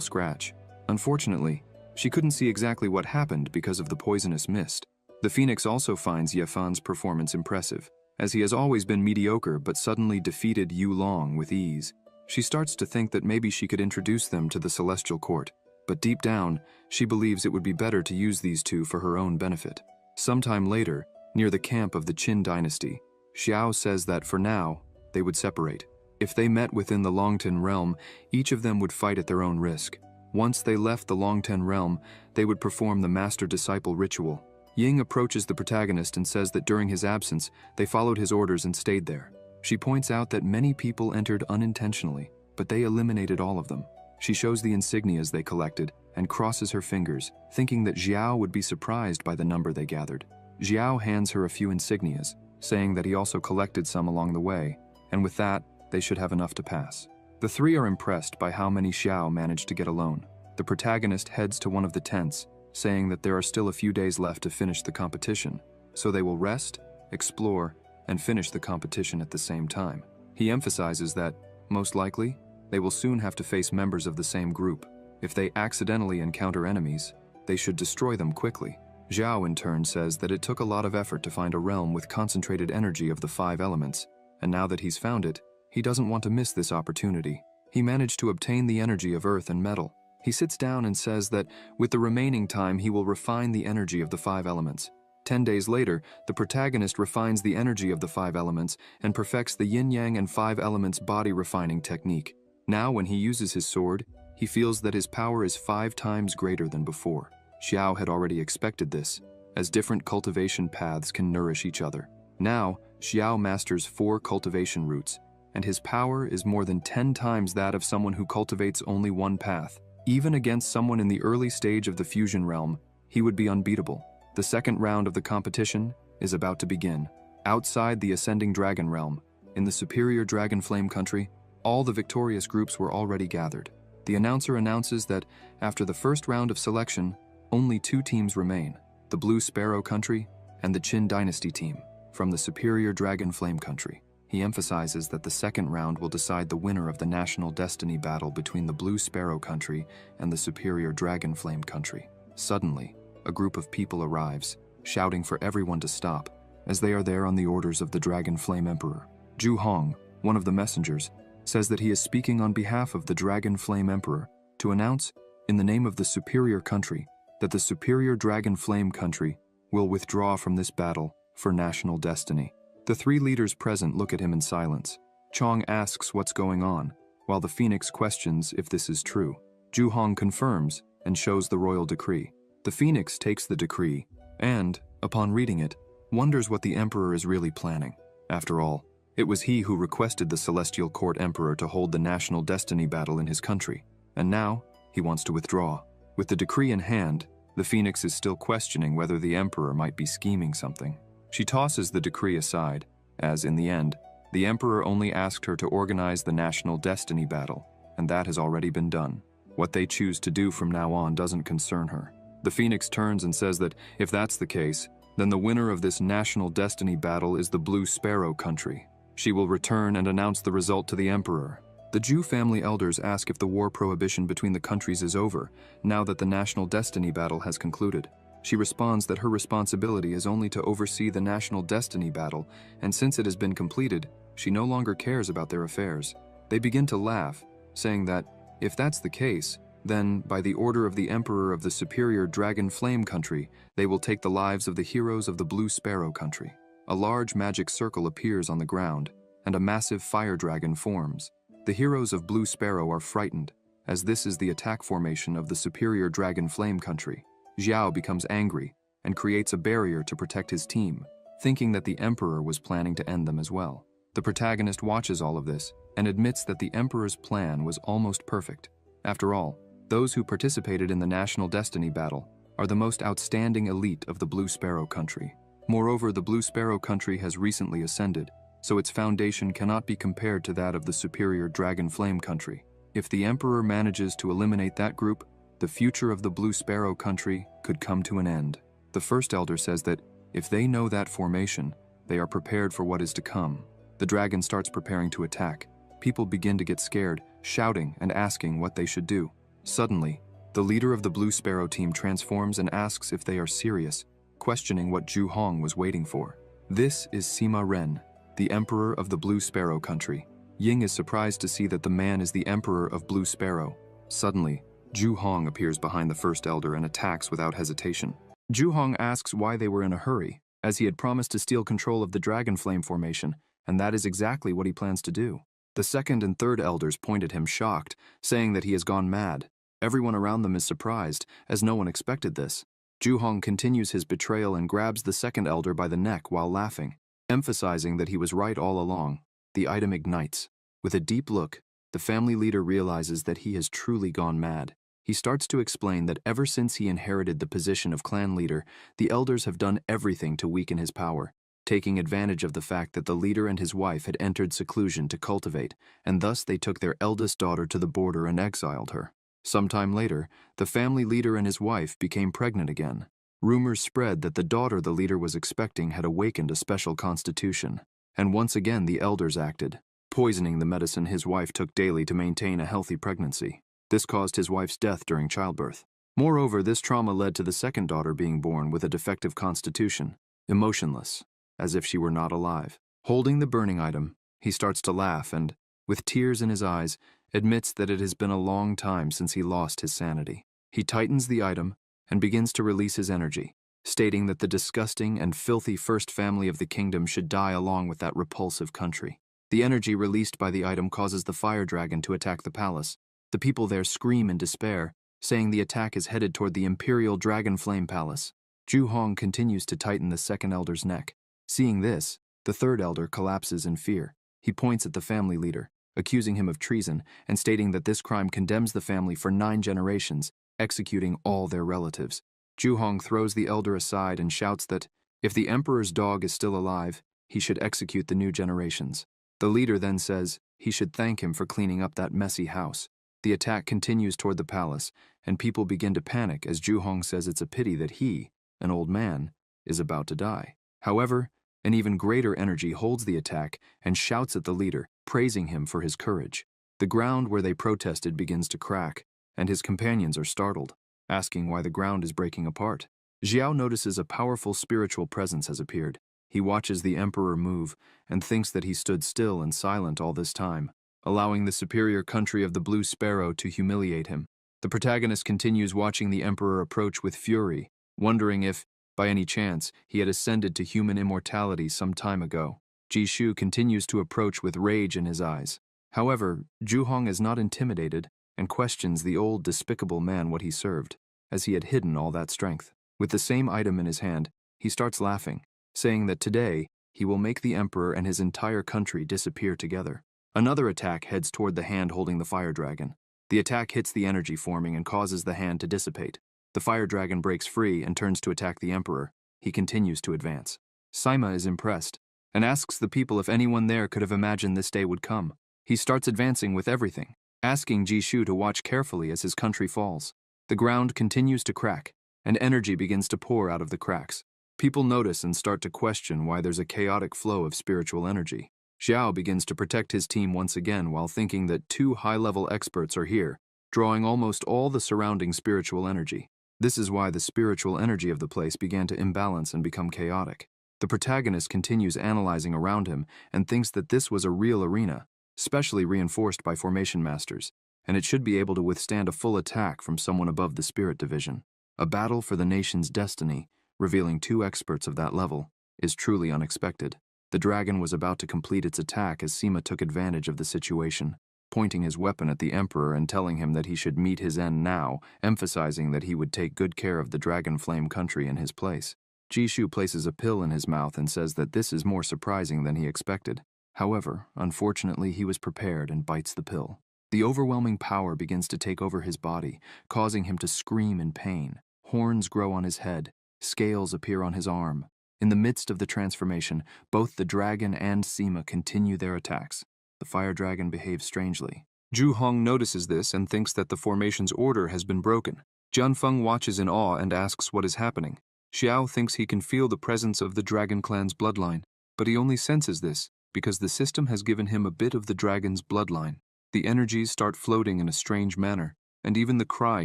scratch. Unfortunately, she couldn't see exactly what happened because of the poisonous mist. The Phoenix also finds Ye Fan's performance impressive, as he has always been mediocre but suddenly defeated Yu Long with ease. She starts to think that maybe she could introduce them to the Celestial Court, but deep down, she believes it would be better to use these two for her own benefit. Sometime later, near the camp of the Qin dynasty, Xiao says that for now, they would separate. If they met within the Longten realm, each of them would fight at their own risk. Once they left the Longten realm, they would perform the master-disciple ritual. Ying approaches the protagonist and says that during his absence, they followed his orders and stayed there. She points out that many people entered unintentionally, but they eliminated all of them. She shows the insignias they collected and crosses her fingers, thinking that Xiao would be surprised by the number they gathered. Xiao hands her a few insignias, saying that he also collected some along the way, and with that, they should have enough to pass. The three are impressed by how many Xiao managed to get alone. The protagonist heads to one of the tents, saying that there are still a few days left to finish the competition, so they will rest, explore, and finish the competition at the same time. He emphasizes that, most likely, they will soon have to face members of the same group. If they accidentally encounter enemies, they should destroy them quickly. Zhao in turn says that it took a lot of effort to find a realm with concentrated energy of the 5 elements, and now that he's found it, he doesn't want to miss this opportunity. He managed to obtain the energy of earth and metal. He sits down and says that with the remaining time he will refine the energy of the 5 elements. 10 days later, the protagonist refines the energy of the 5 elements and perfects the yin-yang and 5 elements body refining technique. Now when he uses his sword, he feels that his power is 5 times greater than before. Xiao had already expected this, as different cultivation paths can nourish each other. Now, Xiao masters 4 cultivation routes, and his power is more than 10 times that of someone who cultivates only one path. Even against someone in the early stage of the fusion realm, he would be unbeatable. The second round of the competition is about to begin. Outside the ascending dragon realm, in the superior dragon flame country, all the victorious groups were already gathered. The announcer announces that after the first round of selection, only 2 teams remain, the Blue Sparrow country and the Qin dynasty team from the superior dragon flame country. He emphasizes that the second round will decide the winner of the national destiny battle between the Blue Sparrow country and the superior dragon flame country. Suddenly, a group of people arrives, shouting for everyone to stop, as they are there on the orders of the Dragon Flame Emperor. Zhu Hong, one of the messengers, says that he is speaking on behalf of the Dragon Flame Emperor to announce, in the name of the superior country, that the superior Dragon Flame country will withdraw from this battle for national destiny. The 3 leaders present look at him in silence. Chong asks what's going on, while the Phoenix questions if this is true. Zhu Hong confirms and shows the royal decree. The Phoenix takes the decree and, upon reading it, wonders what the Emperor is really planning. After all, it was he who requested the Celestial Court Emperor to hold the national destiny battle in his country, and now he wants to withdraw. With the decree in hand, the Phoenix is still questioning whether the Emperor might be scheming something. She tosses the decree aside, as in the end, the Emperor only asked her to organize the national destiny battle, and that has already been done. What they choose to do from now on doesn't concern her. The Phoenix turns and says that if that's the case, then the winner of this national destiny battle is the Blue Sparrow country. She will return and announce the result to the Emperor. The Zhu family elders ask if the war prohibition between the countries is over, now that the national destiny battle has concluded. She responds that her responsibility is only to oversee the national destiny battle, and since it has been completed, she no longer cares about their affairs. They begin to laugh, saying that, if that's the case, then, by the order of the Emperor of the superior Dragon Flame country, they will take the lives of the heroes of the Blue Sparrow country. A large magic circle appears on the ground, and a massive fire dragon forms. The heroes of Blue Sparrow are frightened, as this is the attack formation of the superior Dragon Flame country. Xiao becomes angry and creates a barrier to protect his team, thinking that the Emperor was planning to end them as well. The protagonist watches all of this and admits that the Emperor's plan was almost perfect. After all, Those who participated in the National Destiny Battle are the most outstanding elite of the Blue Sparrow country. Moreover, the Blue Sparrow country has recently ascended, so its foundation cannot be compared to that of the superior Dragon Flame country. If the Emperor manages to eliminate that group, the future of the Blue Sparrow country could come to an end. The first elder says that if they know that formation, they are prepared for what is to come. The dragon starts preparing to attack. People begin to get scared, shouting and asking what they should do. Suddenly, the leader of the Blue Sparrow team transforms and asks if they are serious, questioning what Zhu Hong was waiting for. This is Sima Ren, the Emperor of the Blue Sparrow country. Ying is surprised to see that the man is the Emperor of Blue Sparrow. Suddenly, Zhu Hong appears behind the first elder and attacks without hesitation. Zhu Hong asks why they were in a hurry, as he had promised to steal control of the Dragon Flame formation, and that is exactly what he plans to do. The second and third elders point at him shocked, saying that he has gone mad. Everyone around them is surprised, as no one expected this. Zhu Hong continues his betrayal and grabs the second elder by the neck while laughing, emphasizing that he was right all along. The item ignites. With a deep look, the family leader realizes that he has truly gone mad. He starts to explain that ever since he inherited the position of clan leader, the elders have done everything to weaken his power, taking advantage of the fact that the leader and his wife had entered seclusion to cultivate, and thus they took their eldest daughter to the border and exiled her. Sometime later, the family leader and his wife became pregnant again. Rumors spread that the daughter the leader was expecting had awakened a special constitution, and once again the elders acted, poisoning the medicine his wife took daily to maintain a healthy pregnancy. This caused his wife's death during childbirth. Moreover, this trauma led to the second daughter being born with a defective constitution, emotionless, as if she were not alive. Holding the burning item, he starts to laugh and, with tears in his eyes, admits that it has been a long time since he lost his sanity. He tightens the item and begins to release his energy, stating that the disgusting and filthy first family of the kingdom should die along with that repulsive country. The energy released by the item causes the fire dragon to attack the palace. The people there scream in despair, saying the attack is headed toward the Imperial Dragon Flame Palace. Zhu Hong continues to tighten the second elder's neck. Seeing this, the third elder collapses in fear. He points at the family leader, accusing him of treason and stating that this crime condemns the family for 9 generations, executing all their relatives. Zhu Hong throws the elder aside and shouts that, if the emperor's dog is still alive, he should execute the new generations. The leader then says he should thank him for cleaning up that messy house. The attack continues toward the palace, and people begin to panic as Zhu Hong says it's a pity that he, an old man, is about to die. However, an even greater energy holds the attack and shouts at the leader, praising him for his courage. The ground where they protested begins to crack, and his companions are startled, asking why the ground is breaking apart. Xiao notices a powerful spiritual presence has appeared. He watches the emperor move and thinks that he stood still and silent all this time, allowing the superior country of the Blue Sparrow to humiliate him. The protagonist continues watching the emperor approach with fury, wondering if, by any chance, he had ascended to human immortality some time ago. Jishu continues to approach with rage in his eyes. However, Zhu Hong is not intimidated and questions the old despicable man what he served, as he had hidden all that strength. With the same item in his hand, he starts laughing, saying that today he will make the emperor and his entire country disappear together. Another attack heads toward the hand holding the fire dragon. The attack hits the energy forming and causes the hand to dissipate. The fire dragon breaks free and turns to attack the emperor. He continues to advance. Sima is impressed and asks the people if anyone there could have imagined this day would come. He starts advancing with everything, asking Jishu to watch carefully as his country falls. The ground continues to crack, and energy begins to pour out of the cracks. People notice and start to question why there's a chaotic flow of spiritual energy. Xiao begins to protect his team once again while thinking that 2 high-level experts are here, drawing almost all the surrounding spiritual energy. This is why the spiritual energy of the place began to imbalance and become chaotic. The protagonist continues analyzing around him and thinks that this was a real arena, specially reinforced by formation masters, and it should be able to withstand a full attack from someone above the spirit division. A battle for the nation's destiny, revealing 2 experts of that level, is truly unexpected. The dragon was about to complete its attack as Sima took advantage of the situation, pointing his weapon at the emperor and telling him that he should meet his end now, emphasizing that he would take good care of the Dragon Flame country in his place. Jishu places a pill in his mouth and says that this is more surprising than he expected. However, unfortunately, he was prepared and bites the pill. The overwhelming power begins to take over his body, causing him to scream in pain. Horns grow on his head, scales appear on his arm. In the midst of the transformation, both the dragon and Sima continue their attacks. The fire dragon behaves strangely. Zhu Hong notices this and thinks that the formation's order has been broken. Jianfeng watches in awe and asks what is happening. Xiao thinks he can feel the presence of the dragon clan's bloodline, but he only senses this because the system has given him a bit of the dragon's bloodline. The energies start floating in a strange manner, and even the cry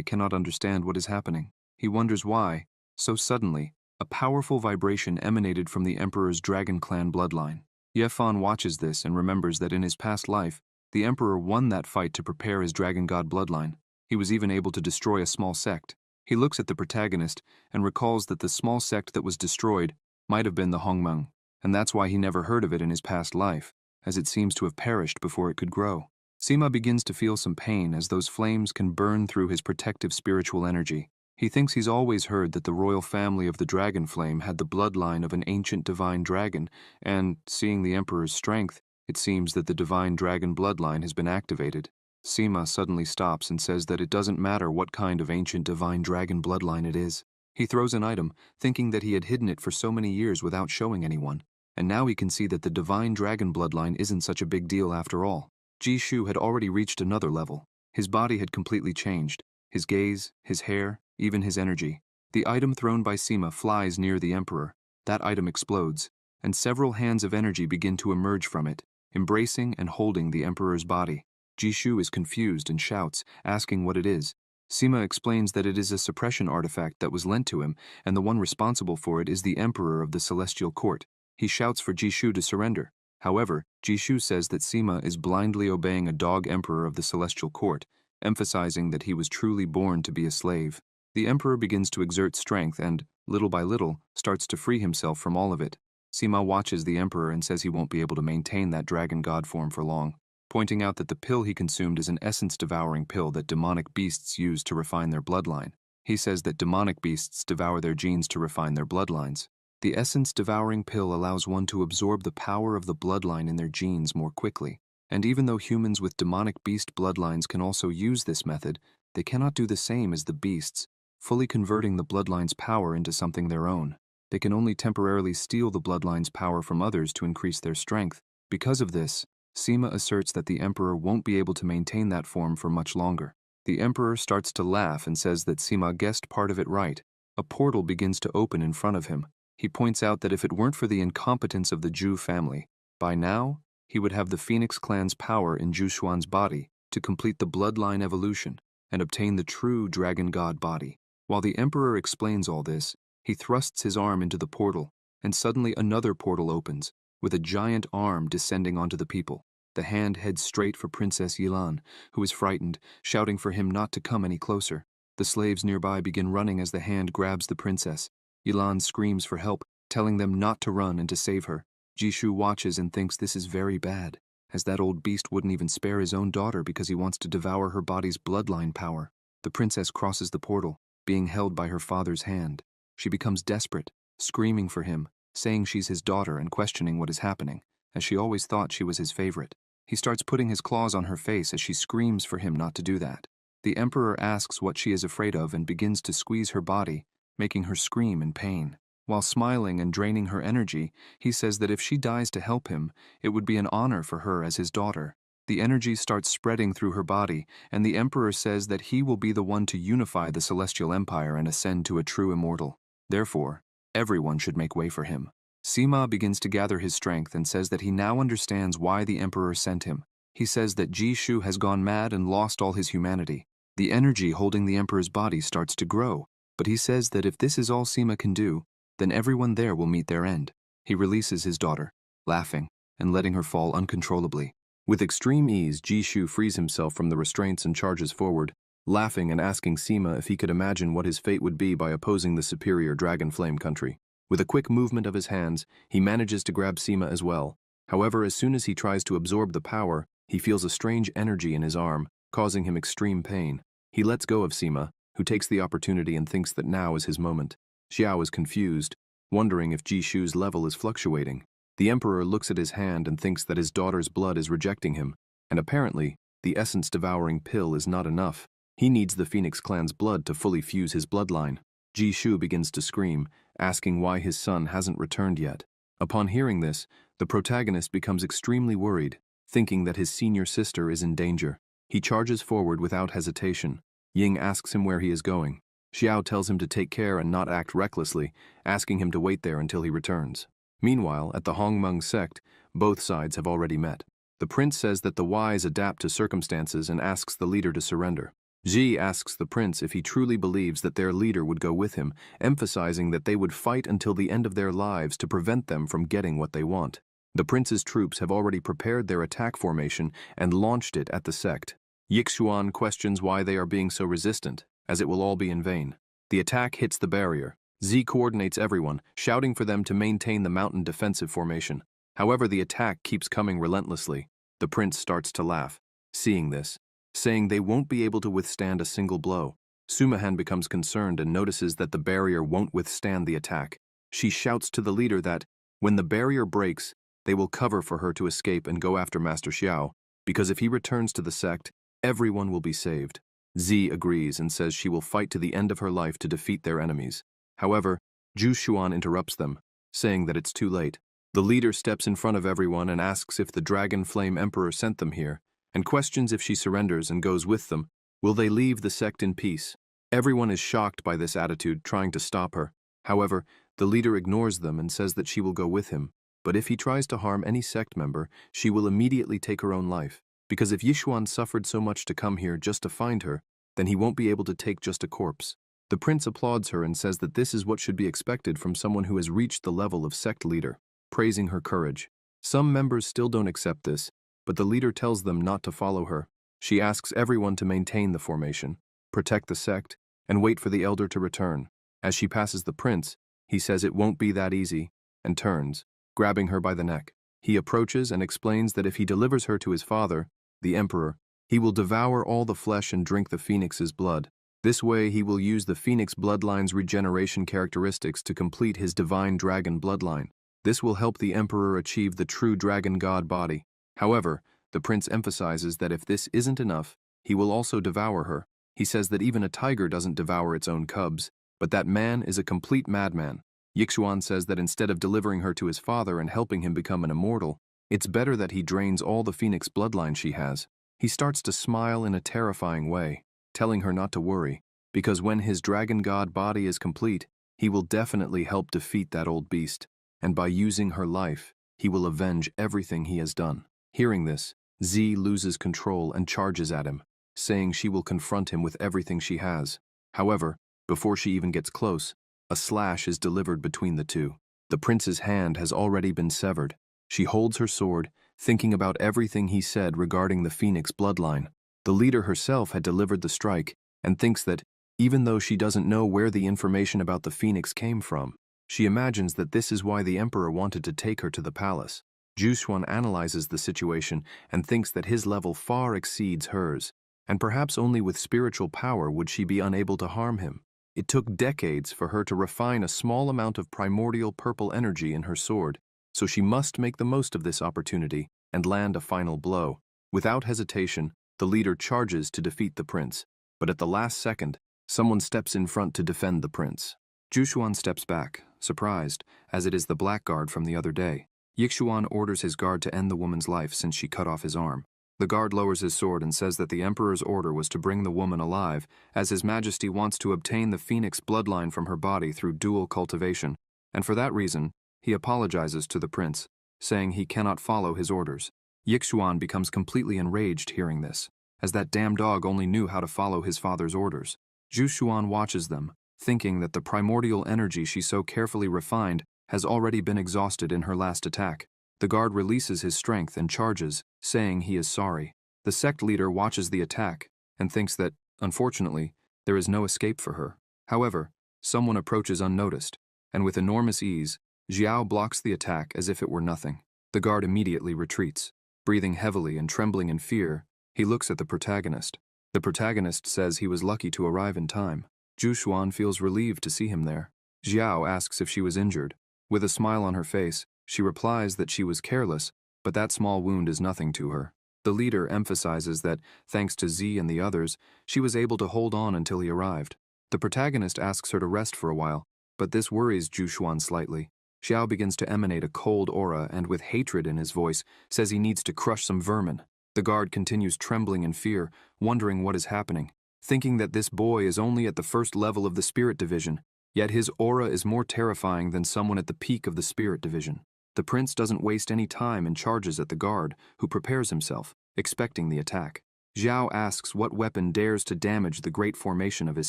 cannot understand what is happening. He wonders why, so suddenly, a powerful vibration emanated from the Emperor's Dragon Clan bloodline. Yefan watches this and remembers that in his past life, the Emperor won that fight to prepare his Dragon God bloodline. He was even able to destroy a small sect. He looks at the protagonist and recalls that the small sect that was destroyed might have been the Hongmeng, and that's why he never heard of it in his past life, as it seems to have perished before it could grow. Sima begins to feel some pain as those flames can burn through his protective spiritual energy. He thinks he's always heard that the royal family of the Dragon Flame had the bloodline of an ancient divine dragon, and, seeing the Emperor's strength, it seems that the divine dragon bloodline has been activated. Sima suddenly stops and says that it doesn't matter what kind of ancient divine dragon bloodline it is. He throws an item, thinking that he had hidden it for so many years without showing anyone, and now he can see that the divine dragon bloodline isn't such a big deal after all. Jishu had already reached another level. His body had completely changed. His gaze, his hair, even his energy. The item thrown by Sima flies near the Emperor. That item explodes, and several hands of energy begin to emerge from it, embracing and holding the Emperor's body. Jishu is confused and shouts, asking what it is. Sima explains that it is a suppression artifact that was lent to him, and the one responsible for it is the Emperor of the Celestial Court. He shouts for Jishu to surrender. However, Jishu says that Sima is blindly obeying a dog emperor of the Celestial Court, emphasizing that he was truly born to be a slave. The Emperor begins to exert strength and, little by little, starts to free himself from all of it. Sima watches the Emperor and says he won't be able to maintain that dragon god form for long, pointing out that the pill he consumed is an essence-devouring pill that demonic beasts use to refine their bloodline. He says that demonic beasts devour their genes to refine their bloodlines. The essence-devouring pill allows one to absorb the power of the bloodline in their genes more quickly, and even though humans with demonic beast bloodlines can also use this method, they cannot do the same as the beasts, fully converting the bloodline's power into something their own. They can only temporarily steal the bloodline's power from others to increase their strength. Because of this, Sima asserts that the Emperor won't be able to maintain that form for much longer. The Emperor starts to laugh and says that Sima guessed part of it right. A portal begins to open in front of him. He points out that if it weren't for the incompetence of the Zhu family, by now, he would have the Phoenix clan's power in Zhu Xuan's body to complete the bloodline evolution and obtain the true dragon god body. While the Emperor explains all this, he thrusts his arm into the portal, and suddenly another portal opens, with a giant arm descending onto the people. The hand heads straight for Princess Yilan, who is frightened, shouting for him not to come any closer. The slaves nearby begin running as the hand grabs the princess. Yilan screams for help, telling them not to run and to save her. Jishu watches and thinks this is very bad, as that old beast wouldn't even spare his own daughter because he wants to devour her body's bloodline power. The princess crosses the portal, being held by her father's hand. She becomes desperate, screaming for him, saying she's his daughter and questioning what is happening, as she always thought she was his favorite. He starts putting his claws on her face as she screams for him not to do that. The Emperor asks what she is afraid of and begins to squeeze her body, making her scream in pain. While smiling and draining her energy, he says that if she dies to help him, it would be an honor for her as his daughter. The energy starts spreading through her body, and the Emperor says that he will be the one to unify the Celestial Empire and ascend to a true immortal. Therefore, everyone should make way for him. Sima begins to gather his strength and says that he now understands why the Emperor sent him. He says that Jishu has gone mad and lost all his humanity. The energy holding the Emperor's body starts to grow, but he says that if this is all Sima can do, then everyone there will meet their end. He releases his daughter, laughing, and letting her fall uncontrollably. With extreme ease, Jishu frees himself from the restraints and charges forward, laughing and asking Sima if he could imagine what his fate would be by opposing the superior Dragon Flame country. With a quick movement of his hands, he manages to grab Sima as well. However, as soon as he tries to absorb the power, he feels a strange energy in his arm, causing him extreme pain. He lets go of Sima, who takes the opportunity and thinks that now is his moment. Xiao is confused, wondering if Jishu's level is fluctuating. The Emperor looks at his hand and thinks that his daughter's blood is rejecting him, and apparently, the essence-devouring pill is not enough. He needs the Phoenix clan's blood to fully fuse his bloodline. Jishu begins to scream, asking why his son hasn't returned yet. Upon hearing this, the protagonist becomes extremely worried, thinking that his senior sister is in danger. He charges forward without hesitation. Ying asks him where he is going. Xiao tells him to take care and not act recklessly, asking him to wait there until he returns. Meanwhile, at the Hongmeng sect, both sides have already met. The prince says that the wise adapt to circumstances and asks the leader to surrender. Ji asks the prince if he truly believes that their leader would go with him, emphasizing that they would fight until the end of their lives to prevent them from getting what they want. The prince's troops have already prepared their attack formation and launched it at the sect. Yixuan questions why they are being so resistant, as it will all be in vain. The attack hits the barrier. Z coordinates everyone, shouting for them to maintain the mountain defensive formation. However, the attack keeps coming relentlessly. The prince starts to laugh, seeing this, saying they won't be able to withstand a single blow. Sumahan becomes concerned and notices that the barrier won't withstand the attack. She shouts to the leader that, when the barrier breaks, they will cover for her to escape and go after Master Xiao, because if he returns to the sect, everyone will be saved. Z agrees and says she will fight to the end of her life to defeat their enemies. However, Zhu Xuan interrupts them, saying that it's too late. The leader steps in front of everyone and asks if the Dragon Flame Emperor sent them here, and questions if she surrenders and goes with them, will they leave the sect in peace? Everyone is shocked by this attitude, trying to stop her. However, the leader ignores them and says that she will go with him, but if he tries to harm any sect member, she will immediately take her own life, because if Yixuan suffered so much to come here just to find her, then he won't be able to take just a corpse. The prince applauds her and says that this is what should be expected from someone who has reached the level of sect leader, praising her courage. Some members still don't accept this, but the leader tells them not to follow her. She asks everyone to maintain the formation, protect the sect, and wait for the elder to return. As she passes the prince, he says it won't be that easy, and turns, grabbing her by the neck. He approaches and explains that if he delivers her to his father, the emperor, he will devour all the flesh and drink the phoenix's blood. This way he will use the phoenix bloodline's regeneration characteristics to complete his divine dragon bloodline. This will help the emperor achieve the true dragon god body. However, the prince emphasizes that if this isn't enough, he will also devour her. He says that even a tiger doesn't devour its own cubs, but that man is a complete madman. Yixuan says that instead of delivering her to his father and helping him become an immortal, it's better that he drains all the phoenix bloodline she has. He starts to smile in a terrifying way, telling her not to worry, because when his dragon god body is complete, he will definitely help defeat that old beast, and by using her life, he will avenge everything he has done. Hearing this, Z loses control and charges at him, saying she will confront him with everything she has. However, before she even gets close, a slash is delivered between the two. The prince's hand has already been severed. She holds her sword, thinking about everything he said regarding the Phoenix bloodline. The leader herself had delivered the strike, and thinks that, even though she doesn't know where the information about the Phoenix came from, she imagines that this is why the emperor wanted to take her to the palace. Jushuan analyzes the situation and thinks that his level far exceeds hers, and perhaps only with spiritual power would she be unable to harm him. It took decades for her to refine a small amount of primordial purple energy in her sword, so she must make the most of this opportunity and land a final blow. Without hesitation, the leader charges to defeat the prince, but at the last second, someone steps in front to defend the prince. Jushuan steps back, surprised, as it is the blackguard from the other day. Yixuan orders his guard to end the woman's life since she cut off his arm. The guard lowers his sword and says that the emperor's order was to bring the woman alive, as his majesty wants to obtain the phoenix bloodline from her body through dual cultivation, and for that reason, he apologizes to the prince, saying he cannot follow his orders. Yixuan becomes completely enraged hearing this, as that damn dog only knew how to follow his father's orders. Jushuan watches them, thinking that the primordial energy she so carefully refined has already been exhausted in her last attack. The guard releases his strength and charges, saying he is sorry. The sect leader watches the attack and thinks that, unfortunately, there is no escape for her. However, someone approaches unnoticed, and with enormous ease, Xiao blocks the attack as if it were nothing. The guard immediately retreats. Breathing heavily and trembling in fear, he looks at the protagonist. The protagonist says he was lucky to arrive in time. Jushuan feels relieved to see him there. Xiao asks if she was injured. With a smile on her face, she replies that she was careless, but that small wound is nothing to her. The leader emphasizes that, thanks to Z and the others, she was able to hold on until he arrived. The protagonist asks her to rest for a while, but this worries Zhu Xuan slightly. Xiao begins to emanate a cold aura and, with hatred in his voice, says he needs to crush some vermin. The guard continues trembling in fear, wondering what is happening, thinking that this boy is only at the first level of the spirit division, yet his aura is more terrifying than someone at the peak of the spirit division. The prince doesn't waste any time and charges at the guard, who prepares himself, expecting the attack. Xiao asks what weapon dares to damage the great formation of his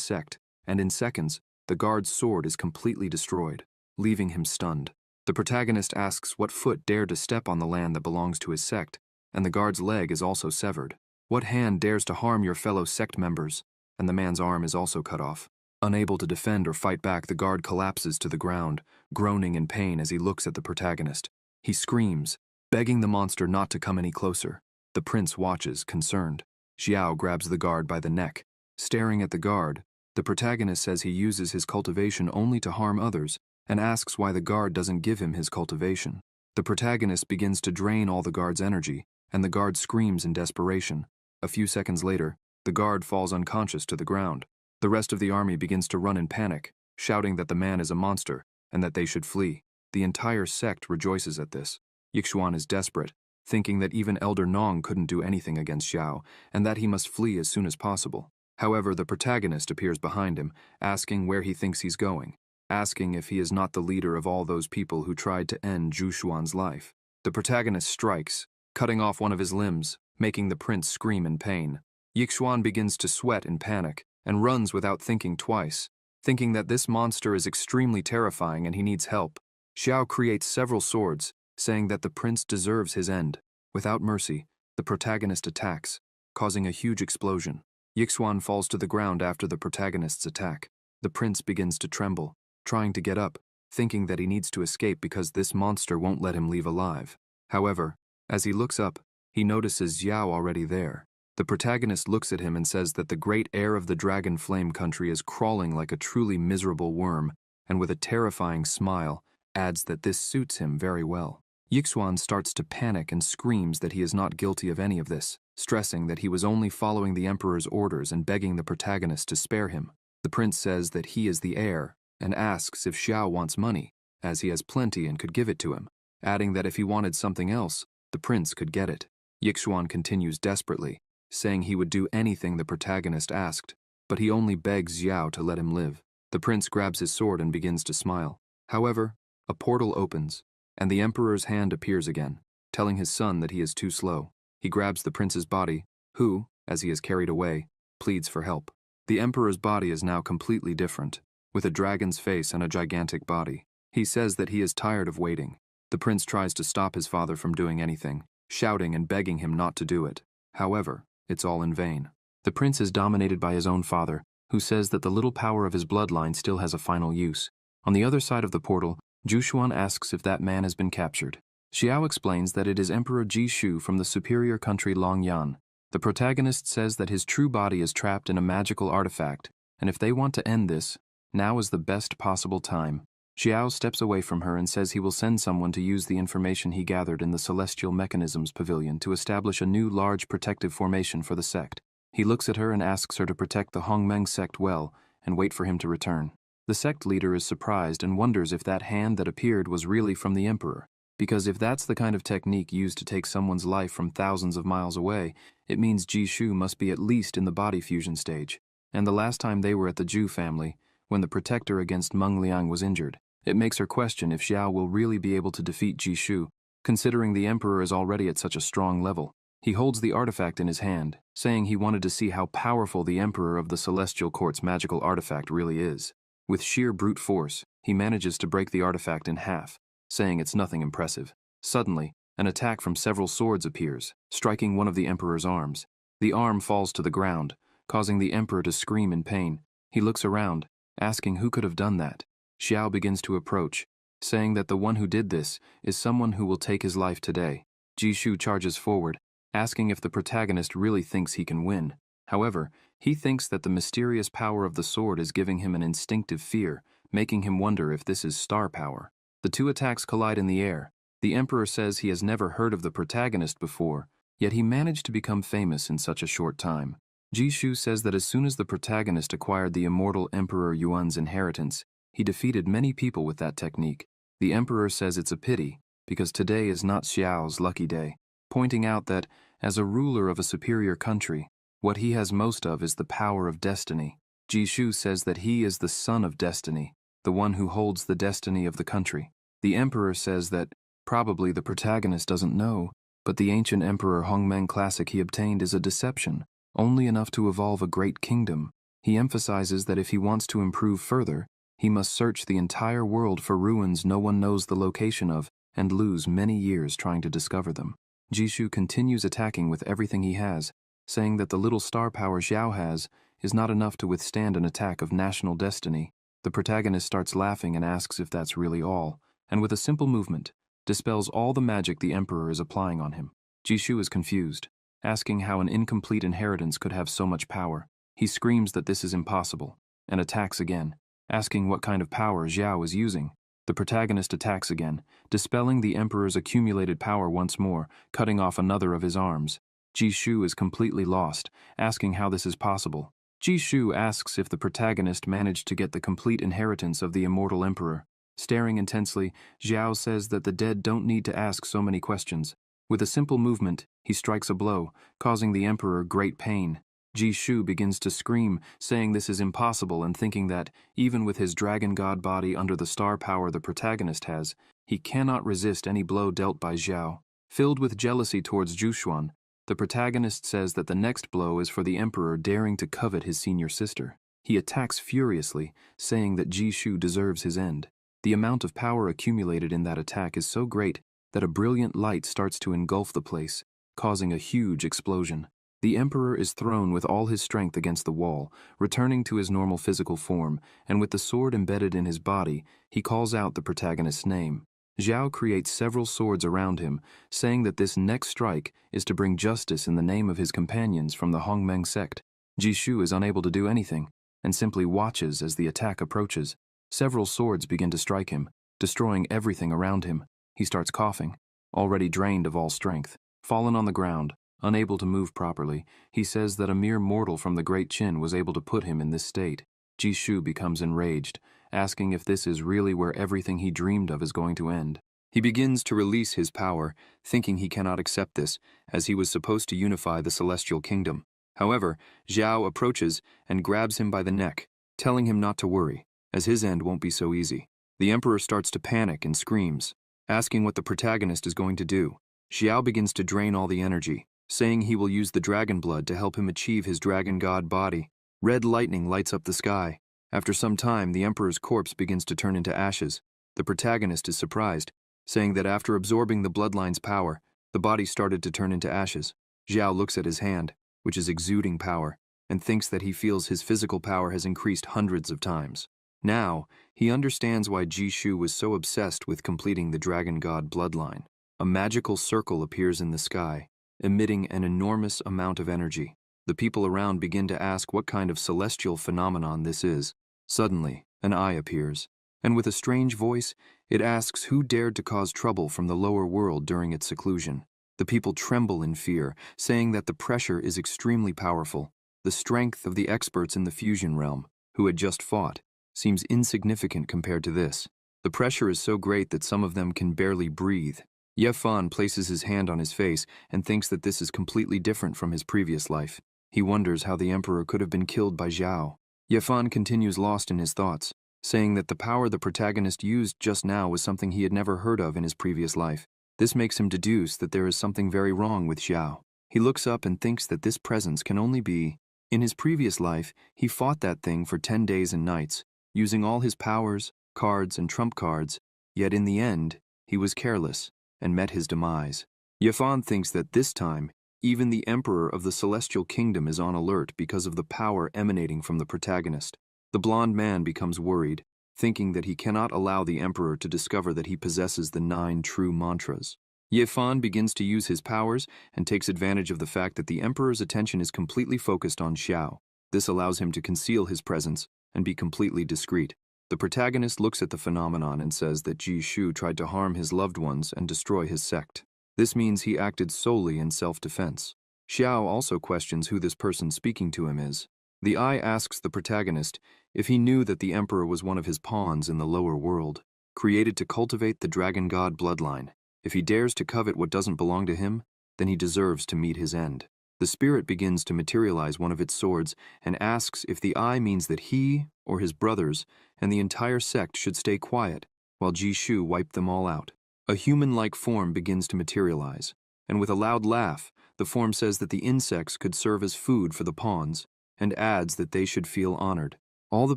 sect, and in seconds, the guard's sword is completely destroyed, leaving him stunned. The protagonist asks what foot dared to step on the land that belongs to his sect, and the guard's leg is also severed. What hand dares to harm your fellow sect members? And the man's arm is also cut off. Unable to defend or fight back, the guard collapses to the ground, groaning in pain as he looks at the protagonist. He screams, begging the monster not to come any closer. The prince watches, concerned. Xiao grabs the guard by the neck. Staring at the guard, the protagonist says he uses his cultivation only to harm others, and asks why the guard doesn't give him his cultivation. The protagonist begins to drain all the guard's energy, and the guard screams in desperation. A few seconds later, the guard falls unconscious to the ground. The rest of the army begins to run in panic, shouting that the man is a monster and that they should flee. The entire sect rejoices at this. Yixuan is desperate, thinking that even Elder Nong couldn't do anything against Xiao and that he must flee as soon as possible. However, the protagonist appears behind him, asking where he thinks he's going, asking if he is not the leader of all those people who tried to end Zhu Xuan's life. The protagonist strikes, cutting off one of his limbs, making the prince scream in pain. Yixuan begins to sweat in panic and runs without thinking twice, thinking that this monster is extremely terrifying and he needs help. Xiao creates several swords, saying that the prince deserves his end. Without mercy, the protagonist attacks, causing a huge explosion. Yixuan falls to the ground after the protagonist's attack. The prince begins to tremble, trying to get up, thinking that he needs to escape because this monster won't let him leave alive. However, as he looks up, he notices Xiao already there. The protagonist looks at him and says that the great heir of the Dragon Flame country is crawling like a truly miserable worm, and with a terrifying smile, adds that this suits him very well. Yixuan starts to panic and screams that he is not guilty of any of this, stressing that he was only following the emperor's orders and begging the protagonist to spare him. The prince says that he is the heir, and asks if Xiao wants money, as he has plenty and could give it to him, adding that if he wanted something else, the prince could get it. Yixuan continues desperately, saying he would do anything the protagonist asked, but he only begs Xiao to let him live. The prince grabs his sword and begins to smile. However, a portal opens, and the emperor's hand appears again, telling his son that he is too slow. He grabs the prince's body, who, as he is carried away, pleads for help. The emperor's body is now completely different, with a dragon's face and a gigantic body. He says that he is tired of waiting. The prince tries to stop his father from doing anything, shouting and begging him not to do it. However, it's all in vain. The prince is dominated by his own father, who says that the little power of his bloodline still has a final use. On the other side of the portal, Zhu Xuan asks if that man has been captured. Xiao explains that it is Emperor Jishu from the superior country Longyan. The protagonist says that his true body is trapped in a magical artifact, and if they want to end this, now is the best possible time. Xiao steps away from her and says he will send someone to use the information he gathered in the Celestial Mechanisms Pavilion to establish a new large protective formation for the sect. He looks at her and asks her to protect the Hongmeng sect well and wait for him to return. The sect leader is surprised and wonders if that hand that appeared was really from the emperor, because if that's the kind of technique used to take someone's life from thousands of miles away, it means Jishu must be at least in the body fusion stage. And the last time they were at the Zhu family, when the protector against Meng Liang was injured, it makes her question if Xiao will really be able to defeat Jishu, considering the emperor is already at such a strong level. He holds the artifact in his hand, saying he wanted to see how powerful the emperor of the Celestial Court's magical artifact really is. With sheer brute force, he manages to break the artifact in half, saying it's nothing impressive. Suddenly, an attack from several swords appears, striking one of the emperor's arms. The arm falls to the ground, causing the emperor to scream in pain. He looks around, asking who could have done that. Xiao begins to approach, saying that the one who did this is someone who will take his life today. Jishu charges forward, asking if the protagonist really thinks he can win. However, he thinks that the mysterious power of the sword is giving him an instinctive fear, making him wonder if this is star power. The two attacks collide in the air. The emperor says he has never heard of the protagonist before, yet he managed to become famous in such a short time. Jishu says that as soon as the protagonist acquired the immortal Emperor Yuan's inheritance, he defeated many people with that technique. The emperor says it's a pity, because today is not Xiao's lucky day, pointing out that, as a ruler of a superior country, what he has most of is the power of destiny. Jishu says that he is the son of destiny, the one who holds the destiny of the country. The emperor says that probably the protagonist doesn't know, but the ancient emperor Hongmeng classic he obtained is a deception, only enough to evolve a great kingdom. He emphasizes that if he wants to improve further, he must search the entire world for ruins no one knows the location of and lose many years trying to discover them. Jishu continues attacking with everything he has, saying that the little star power Xiao has is not enough to withstand an attack of national destiny. The protagonist starts laughing and asks if that's really all, and with a simple movement, dispels all the magic the emperor is applying on him. Jishu is confused, asking how an incomplete inheritance could have so much power. He screams that this is impossible, and attacks again, asking what kind of power Xiao is using. The protagonist attacks again, dispelling the emperor's accumulated power once more, cutting off another of his arms. Jishu is completely lost, asking how this is possible. Jishu asks if the protagonist managed to get the complete inheritance of the immortal emperor. Staring intensely, Xiao says that the dead don't need to ask so many questions. With a simple movement, he strikes a blow, causing the emperor great pain. Jishu begins to scream, saying this is impossible and thinking that, even with his dragon god body under the star power the protagonist has, he cannot resist any blow dealt by Xiao. Filled with jealousy towards Jushuan, the protagonist says that the next blow is for the emperor daring to covet his senior sister. He attacks furiously, saying that Jishu deserves his end. The amount of power accumulated in that attack is so great that a brilliant light starts to engulf the place, causing a huge explosion. The emperor is thrown with all his strength against the wall, returning to his normal physical form, and with the sword embedded in his body, he calls out the protagonist's name. Xiao creates several swords around him, saying that this next strike is to bring justice in the name of his companions from the Hongmeng Sect. Jishu is unable to do anything, and simply watches as the attack approaches. Several swords begin to strike him, destroying everything around him. He starts coughing, already drained of all strength. Fallen on the ground, unable to move properly, he says that a mere mortal from the Great Qin was able to put him in this state. Jishu becomes enraged, asking if this is really where everything he dreamed of is going to end. He begins to release his power, thinking he cannot accept this, as he was supposed to unify the celestial kingdom. However, Xiao approaches and grabs him by the neck, telling him not to worry, as his end won't be so easy. The emperor starts to panic and screams, asking what the protagonist is going to do. Xiao begins to drain all the energy, saying he will use the dragon blood to help him achieve his dragon god body. Red lightning lights up the sky. After some time, the emperor's corpse begins to turn into ashes. The protagonist is surprised, saying that after absorbing the bloodline's power, the body started to turn into ashes. Xiao looks at his hand, which is exuding power, and thinks that he feels his physical power has increased hundreds of times. Now, he understands why Jishu was so obsessed with completing the dragon god bloodline. A magical circle appears in the sky, emitting an enormous amount of energy. The people around begin to ask what kind of celestial phenomenon this is. Suddenly, an eye appears, and with a strange voice, it asks who dared to cause trouble from the lower world during its seclusion. The people tremble in fear, saying that the pressure is extremely powerful. The strength of the experts in the fusion realm, who had just fought, seems insignificant compared to this. The pressure is so great that some of them can barely breathe. Ye Fan places his hand on his face and thinks that this is completely different from his previous life. He wonders how the emperor could have been killed by Xiao. Ye Fan continues lost in his thoughts, saying that the power the protagonist used just now was something he had never heard of in his previous life. This makes him deduce that there is something very wrong with Xiao. He looks up and thinks that this presence can only be. In his previous life, he fought that thing for 10 days and nights, using all his powers, cards, and trump cards, yet in the end, he was careless and met his demise. Ye Fan thinks that this time, even the emperor of the celestial kingdom is on alert because of the power emanating from the protagonist. The blonde man becomes worried, thinking that he cannot allow the emperor to discover that he possesses the 9 true mantras. Ye Fan begins to use his powers and takes advantage of the fact that the emperor's attention is completely focused on Xiao. This allows him to conceal his presence and be completely discreet. The protagonist looks at the phenomenon and says that Jishu tried to harm his loved ones and destroy his sect. This means he acted solely in self-defense. Xiao also questions who this person speaking to him is. The eye asks the protagonist if he knew that the emperor was one of his pawns in the lower world, created to cultivate the dragon god bloodline. If he dares to covet what doesn't belong to him, then he deserves to meet his end. The spirit begins to materialize one of its swords and asks if the eye means that he, or his brothers, and the entire sect should stay quiet while Jishu wiped them all out. A human-like form begins to materialize, and with a loud laugh, the form says that the insects could serve as food for the pawns, and adds that they should feel honored. All the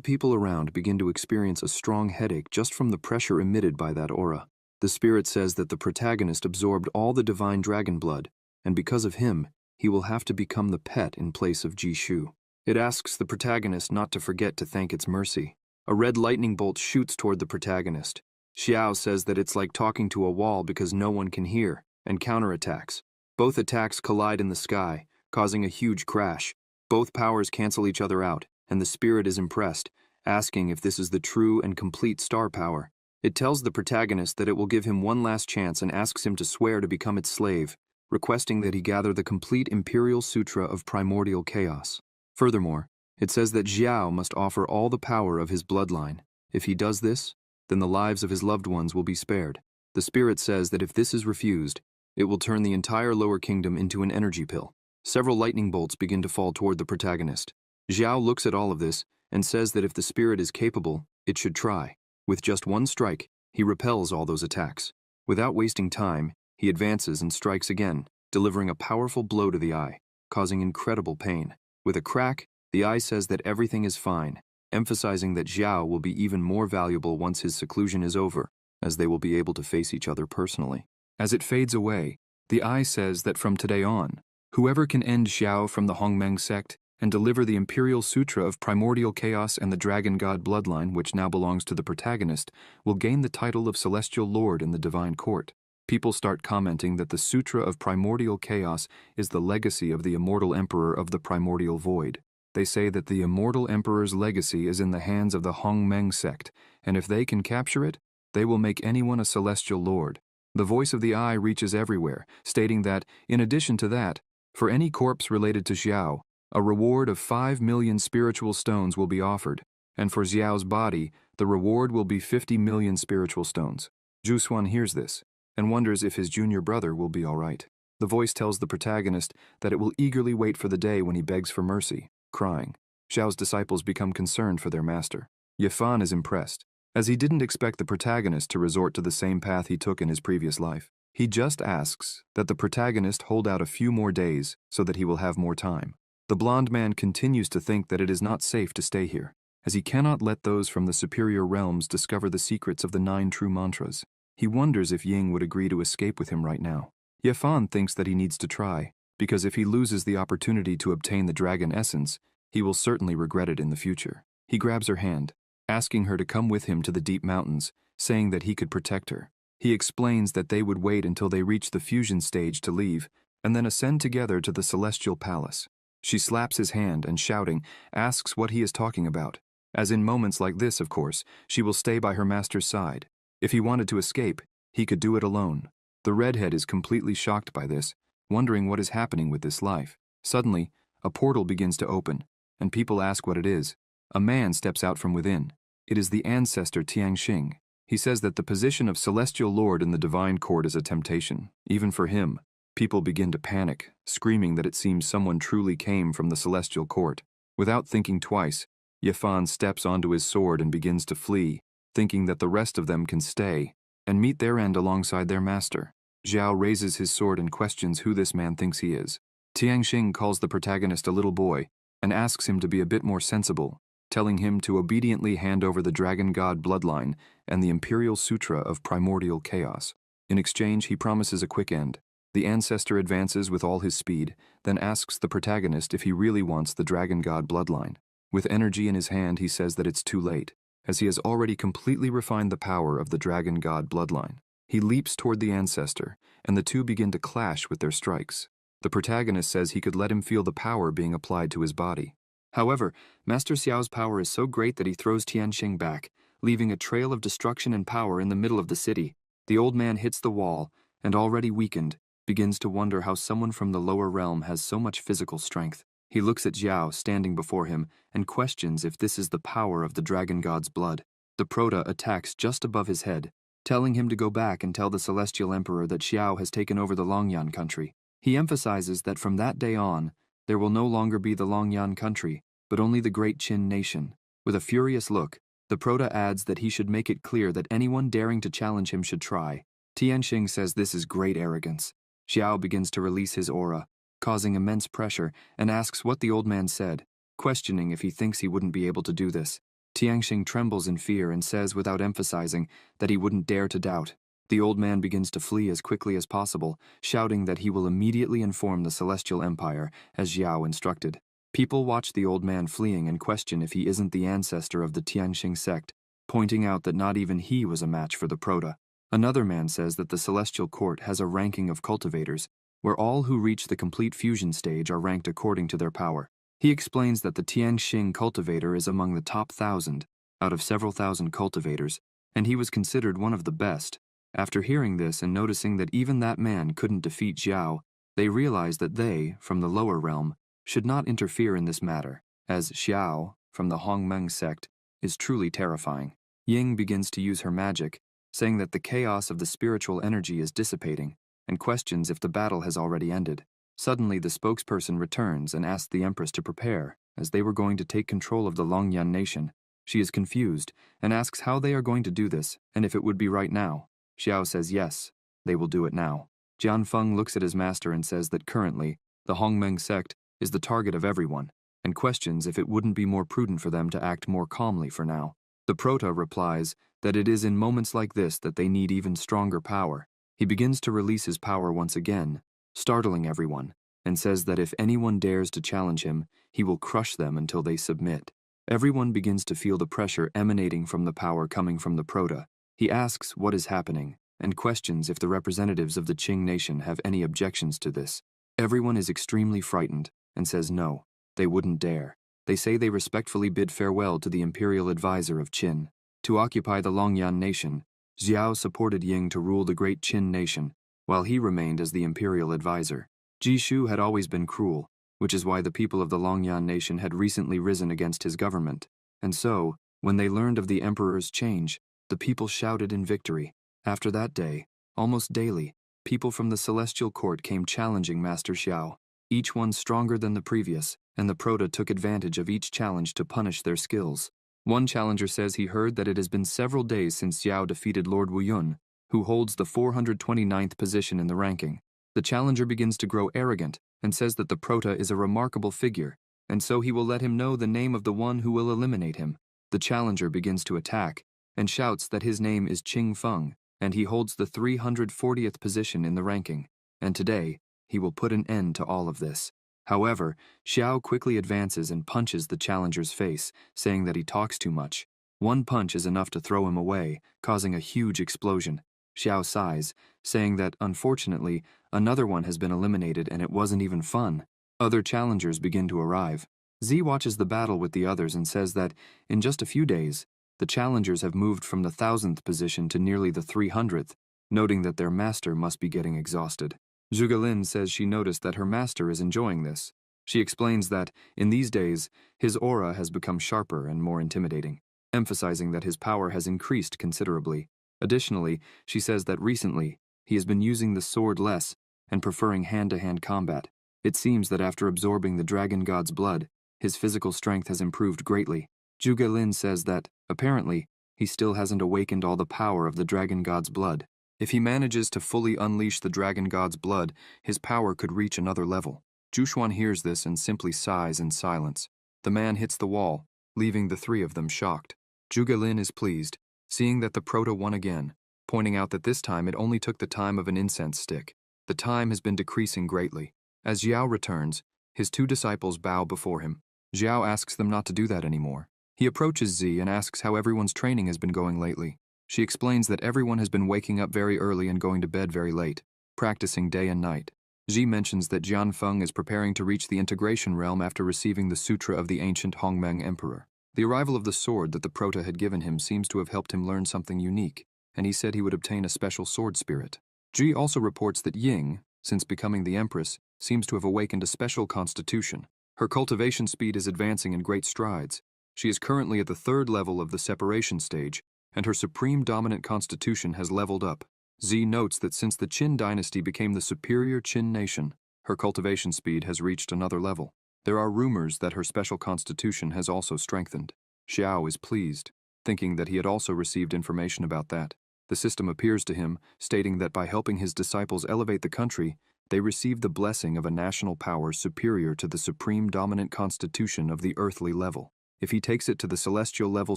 people around begin to experience a strong headache just from the pressure emitted by that aura. The spirit says that the protagonist absorbed all the divine dragon blood, and because of him, he will have to become the pet in place of Jishu. It asks the protagonist not to forget to thank its mercy. A red lightning bolt shoots toward the protagonist. Xiao says that it's like talking to a wall because no one can hear, and counterattacks. Both attacks collide in the sky, causing a huge crash. Both powers cancel each other out, and the spirit is impressed, asking if this is the true and complete star power. It tells the protagonist that it will give him one last chance and asks him to swear to become its slave, requesting that he gather the complete Imperial Sutra of Primordial Chaos. Furthermore, it says that Xiao must offer all the power of his bloodline. If he does this, then the lives of his loved ones will be spared. The spirit says that if this is refused, it will turn the entire lower kingdom into an energy pill. Several lightning bolts begin to fall toward the protagonist. Xiao looks at all of this and says that if the spirit is capable, it should try. With just one strike, he repels all those attacks. Without wasting time, he advances and strikes again, delivering a powerful blow to the eye, causing incredible pain. With a crack, the eye says that everything is fine, emphasizing that Xiao will be even more valuable once his seclusion is over, as they will be able to face each other personally. As it fades away, the eye says that from today on, whoever can end Xiao from the Hongmeng sect and deliver the Imperial Sutra of Primordial Chaos and the Dragon God bloodline, which now belongs to the protagonist, will gain the title of Celestial Lord in the Divine Court. People start commenting that the Sutra of Primordial Chaos is the legacy of the immortal emperor of the Primordial Void. They say that the immortal emperor's legacy is in the hands of the Hongmeng sect, and if they can capture it, they will make anyone a celestial lord. The voice of the eye reaches everywhere, stating that, in addition to that, for any corpse related to Xiao, a reward of 5 million spiritual stones will be offered, and for Xiao's body, the reward will be 50 million spiritual stones. Zhu Xuan hears this, and wonders if his junior brother will be all right. The voice tells the protagonist that it will eagerly wait for the day when he begs for mercy, crying. Xiao's disciples become concerned for their master. Yifan is impressed, as he didn't expect the protagonist to resort to the same path he took in his previous life. He just asks that the protagonist hold out a few more days so that he will have more time. The blonde man continues to think that it is not safe to stay here, as he cannot let those from the superior realms discover the secrets of the 9 true mantras. He wonders if Ying would agree to escape with him right now. Yifan thinks that he needs to try, because if he loses the opportunity to obtain the dragon essence, he will certainly regret it in the future. He grabs her hand, asking her to come with him to the deep mountains, saying that he could protect her. He explains that they would wait until they reach the fusion stage to leave, and then ascend together to the celestial palace. She slaps his hand and, shouting, asks what he is talking about. As in moments like this, of course, she will stay by her master's side. If he wanted to escape, he could do it alone. The redhead is completely shocked by this, wondering what is happening with this life. Suddenly, a portal begins to open, and people ask what it is. A man steps out from within. It is the ancestor Tianxing. He says that the position of Celestial Lord in the Divine Court is a temptation, even for him. People begin to panic, screaming that it seems someone truly came from the Celestial Court. Without thinking twice, Yifan steps onto his sword and begins to flee, thinking that the rest of them can stay and meet their end alongside their master. Xiao raises his sword and questions who this man thinks he is. Tianxing calls the protagonist a little boy and asks him to be a bit more sensible, telling him to obediently hand over the Dragon God bloodline and the Imperial Sutra of Primordial Chaos. In exchange, he promises a quick end. The ancestor advances with all his speed, then asks the protagonist if he really wants the Dragon God bloodline. With energy in his hand, he says that it's too late, as he has already completely refined the power of the Dragon God bloodline. He leaps toward the ancestor, and the two begin to clash with their strikes. The protagonist says he could let him feel the power being applied to his body. However, Master Xiao's power is so great that he throws Tianxing back, leaving a trail of destruction and power in the middle of the city. The old man hits the wall, and already weakened, begins to wonder how someone from the lower realm has so much physical strength. He looks at Xiao standing before him and questions if this is the power of the dragon god's blood. The Prota attacks just above his head, telling him to go back and tell the Celestial Emperor that Xiao has taken over the Longyan country. He emphasizes that from that day on, there will no longer be the Longyan country, but only the great Qin nation. With a furious look, the Prota adds that he should make it clear that anyone daring to challenge him should try. Tianxing says this is great arrogance. Xiao begins to release his aura, causing immense pressure, and asks what the old man said, questioning if he thinks he wouldn't be able to do this. Tianxing trembles in fear and says without emphasizing that he wouldn't dare to doubt. The old man begins to flee as quickly as possible, shouting that he will immediately inform the Celestial Empire, as Xiao instructed. People watch the old man fleeing and question if he isn't the ancestor of the Tianxing sect, pointing out that not even he was a match for the Prota. Another man says that the Celestial Court has a ranking of cultivators, where all who reach the complete fusion stage are ranked according to their power. He explains that the Tianxing cultivator is among the top 1,000 out of several thousand cultivators, and he was considered one of the best. After hearing this and noticing that even that man couldn't defeat Xiao, they realize that they, from the lower realm, should not interfere in this matter, as Xiao, from the Hongmeng sect, is truly terrifying. Ying begins to use her magic, saying that the chaos of the spiritual energy is dissipating, and questions if the battle has already ended. Suddenly, the spokesperson returns and asks the Empress to prepare, as they were going to take control of the Longyan nation. She is confused and asks how they are going to do this and if it would be right now. Xiao says yes, they will do it now. Jianfeng looks at his master and says that currently, the Hongmeng sect is the target of everyone, and questions if it wouldn't be more prudent for them to act more calmly for now. The Prota replies that it is in moments like this that they need even stronger power. He begins to release his power once again, startling everyone, and says that if anyone dares to challenge him, he will crush them until they submit. Everyone begins to feel the pressure emanating from the power coming from the Prota. He asks what is happening, and questions if the representatives of the Qing nation have any objections to this. Everyone is extremely frightened, and says no, they wouldn't dare. They say they respectfully bid farewell to the imperial advisor of Qin. To occupy the Longyan nation, Xiao supported Ying to rule the great Qin nation, while he remained as the imperial advisor. Jishu had always been cruel, which is why the people of the Longyan nation had recently risen against his government. And so, when they learned of the emperor's change, the people shouted in victory. After that day, almost daily, people from the Celestial Court came challenging Master Xiao, each one stronger than the previous, and the Prota took advantage of each challenge to punish their skills. One challenger says he heard that it has been several days since Xiao defeated Lord Wu Yun, who holds the 429th position in the ranking. The challenger begins to grow arrogant and says that the Prota is a remarkable figure, and so he will let him know the name of the one who will eliminate him. The challenger begins to attack and shouts that his name is Qing Feng, and he holds the 340th position in the ranking, and today he will put an end to all of this. However, Xiao quickly advances and punches the challenger's face, saying that he talks too much. One punch is enough to throw him away, causing a huge explosion. Xiao sighs, saying that, unfortunately, another one has been eliminated and it wasn't even fun. Other challengers begin to arrive. Z watches the battle with the others and says that, in just a few days, the challengers have moved from the 1,000th position to nearly the 300th, noting that their master must be getting exhausted. Zhuge says she noticed that her master is enjoying this. She explains that, in these days, his aura has become sharper and more intimidating, emphasizing that his power has increased considerably. Additionally, she says that recently, he has been using the sword less and preferring hand-to-hand combat. It seems that after absorbing the dragon god's blood, his physical strength has improved greatly. Zhuge says that, apparently, he still hasn't awakened all the power of the dragon god's blood. If he manages to fully unleash the dragon god's blood, his power could reach another level. Jushuan hears this and simply sighs in silence. The man hits the wall, leaving the three of them shocked. Zhuge is pleased, seeing that the Prota won again, pointing out that this time it only took the time of an incense stick. The time has been decreasing greatly. As Xiao returns, his two disciples bow before him. Xiao asks them not to do that anymore. He approaches Z and asks how everyone's training has been going lately. She explains that everyone has been waking up very early and going to bed very late, practicing day and night. Xi mentions that Jianfeng is preparing to reach the integration realm after receiving the Sutra of the ancient Hongmeng Emperor. The arrival of the sword that the Prota had given him seems to have helped him learn something unique, and he said he would obtain a special sword spirit. Ji also reports that Ying, since becoming the Empress, seems to have awakened a special constitution. Her cultivation speed is advancing in great strides. She is currently at the 3rd level of the separation stage, and her supreme dominant constitution has leveled up. Z notes that since the Qin dynasty became the superior Qin nation, her cultivation speed has reached another level. There are rumors that her special constitution has also strengthened. Xiao is pleased, thinking that he had also received information about that. The system appears to him, stating that by helping his disciples elevate the country, they receive the blessing of a national power superior to the supreme dominant constitution of the earthly level. If he takes it to the celestial level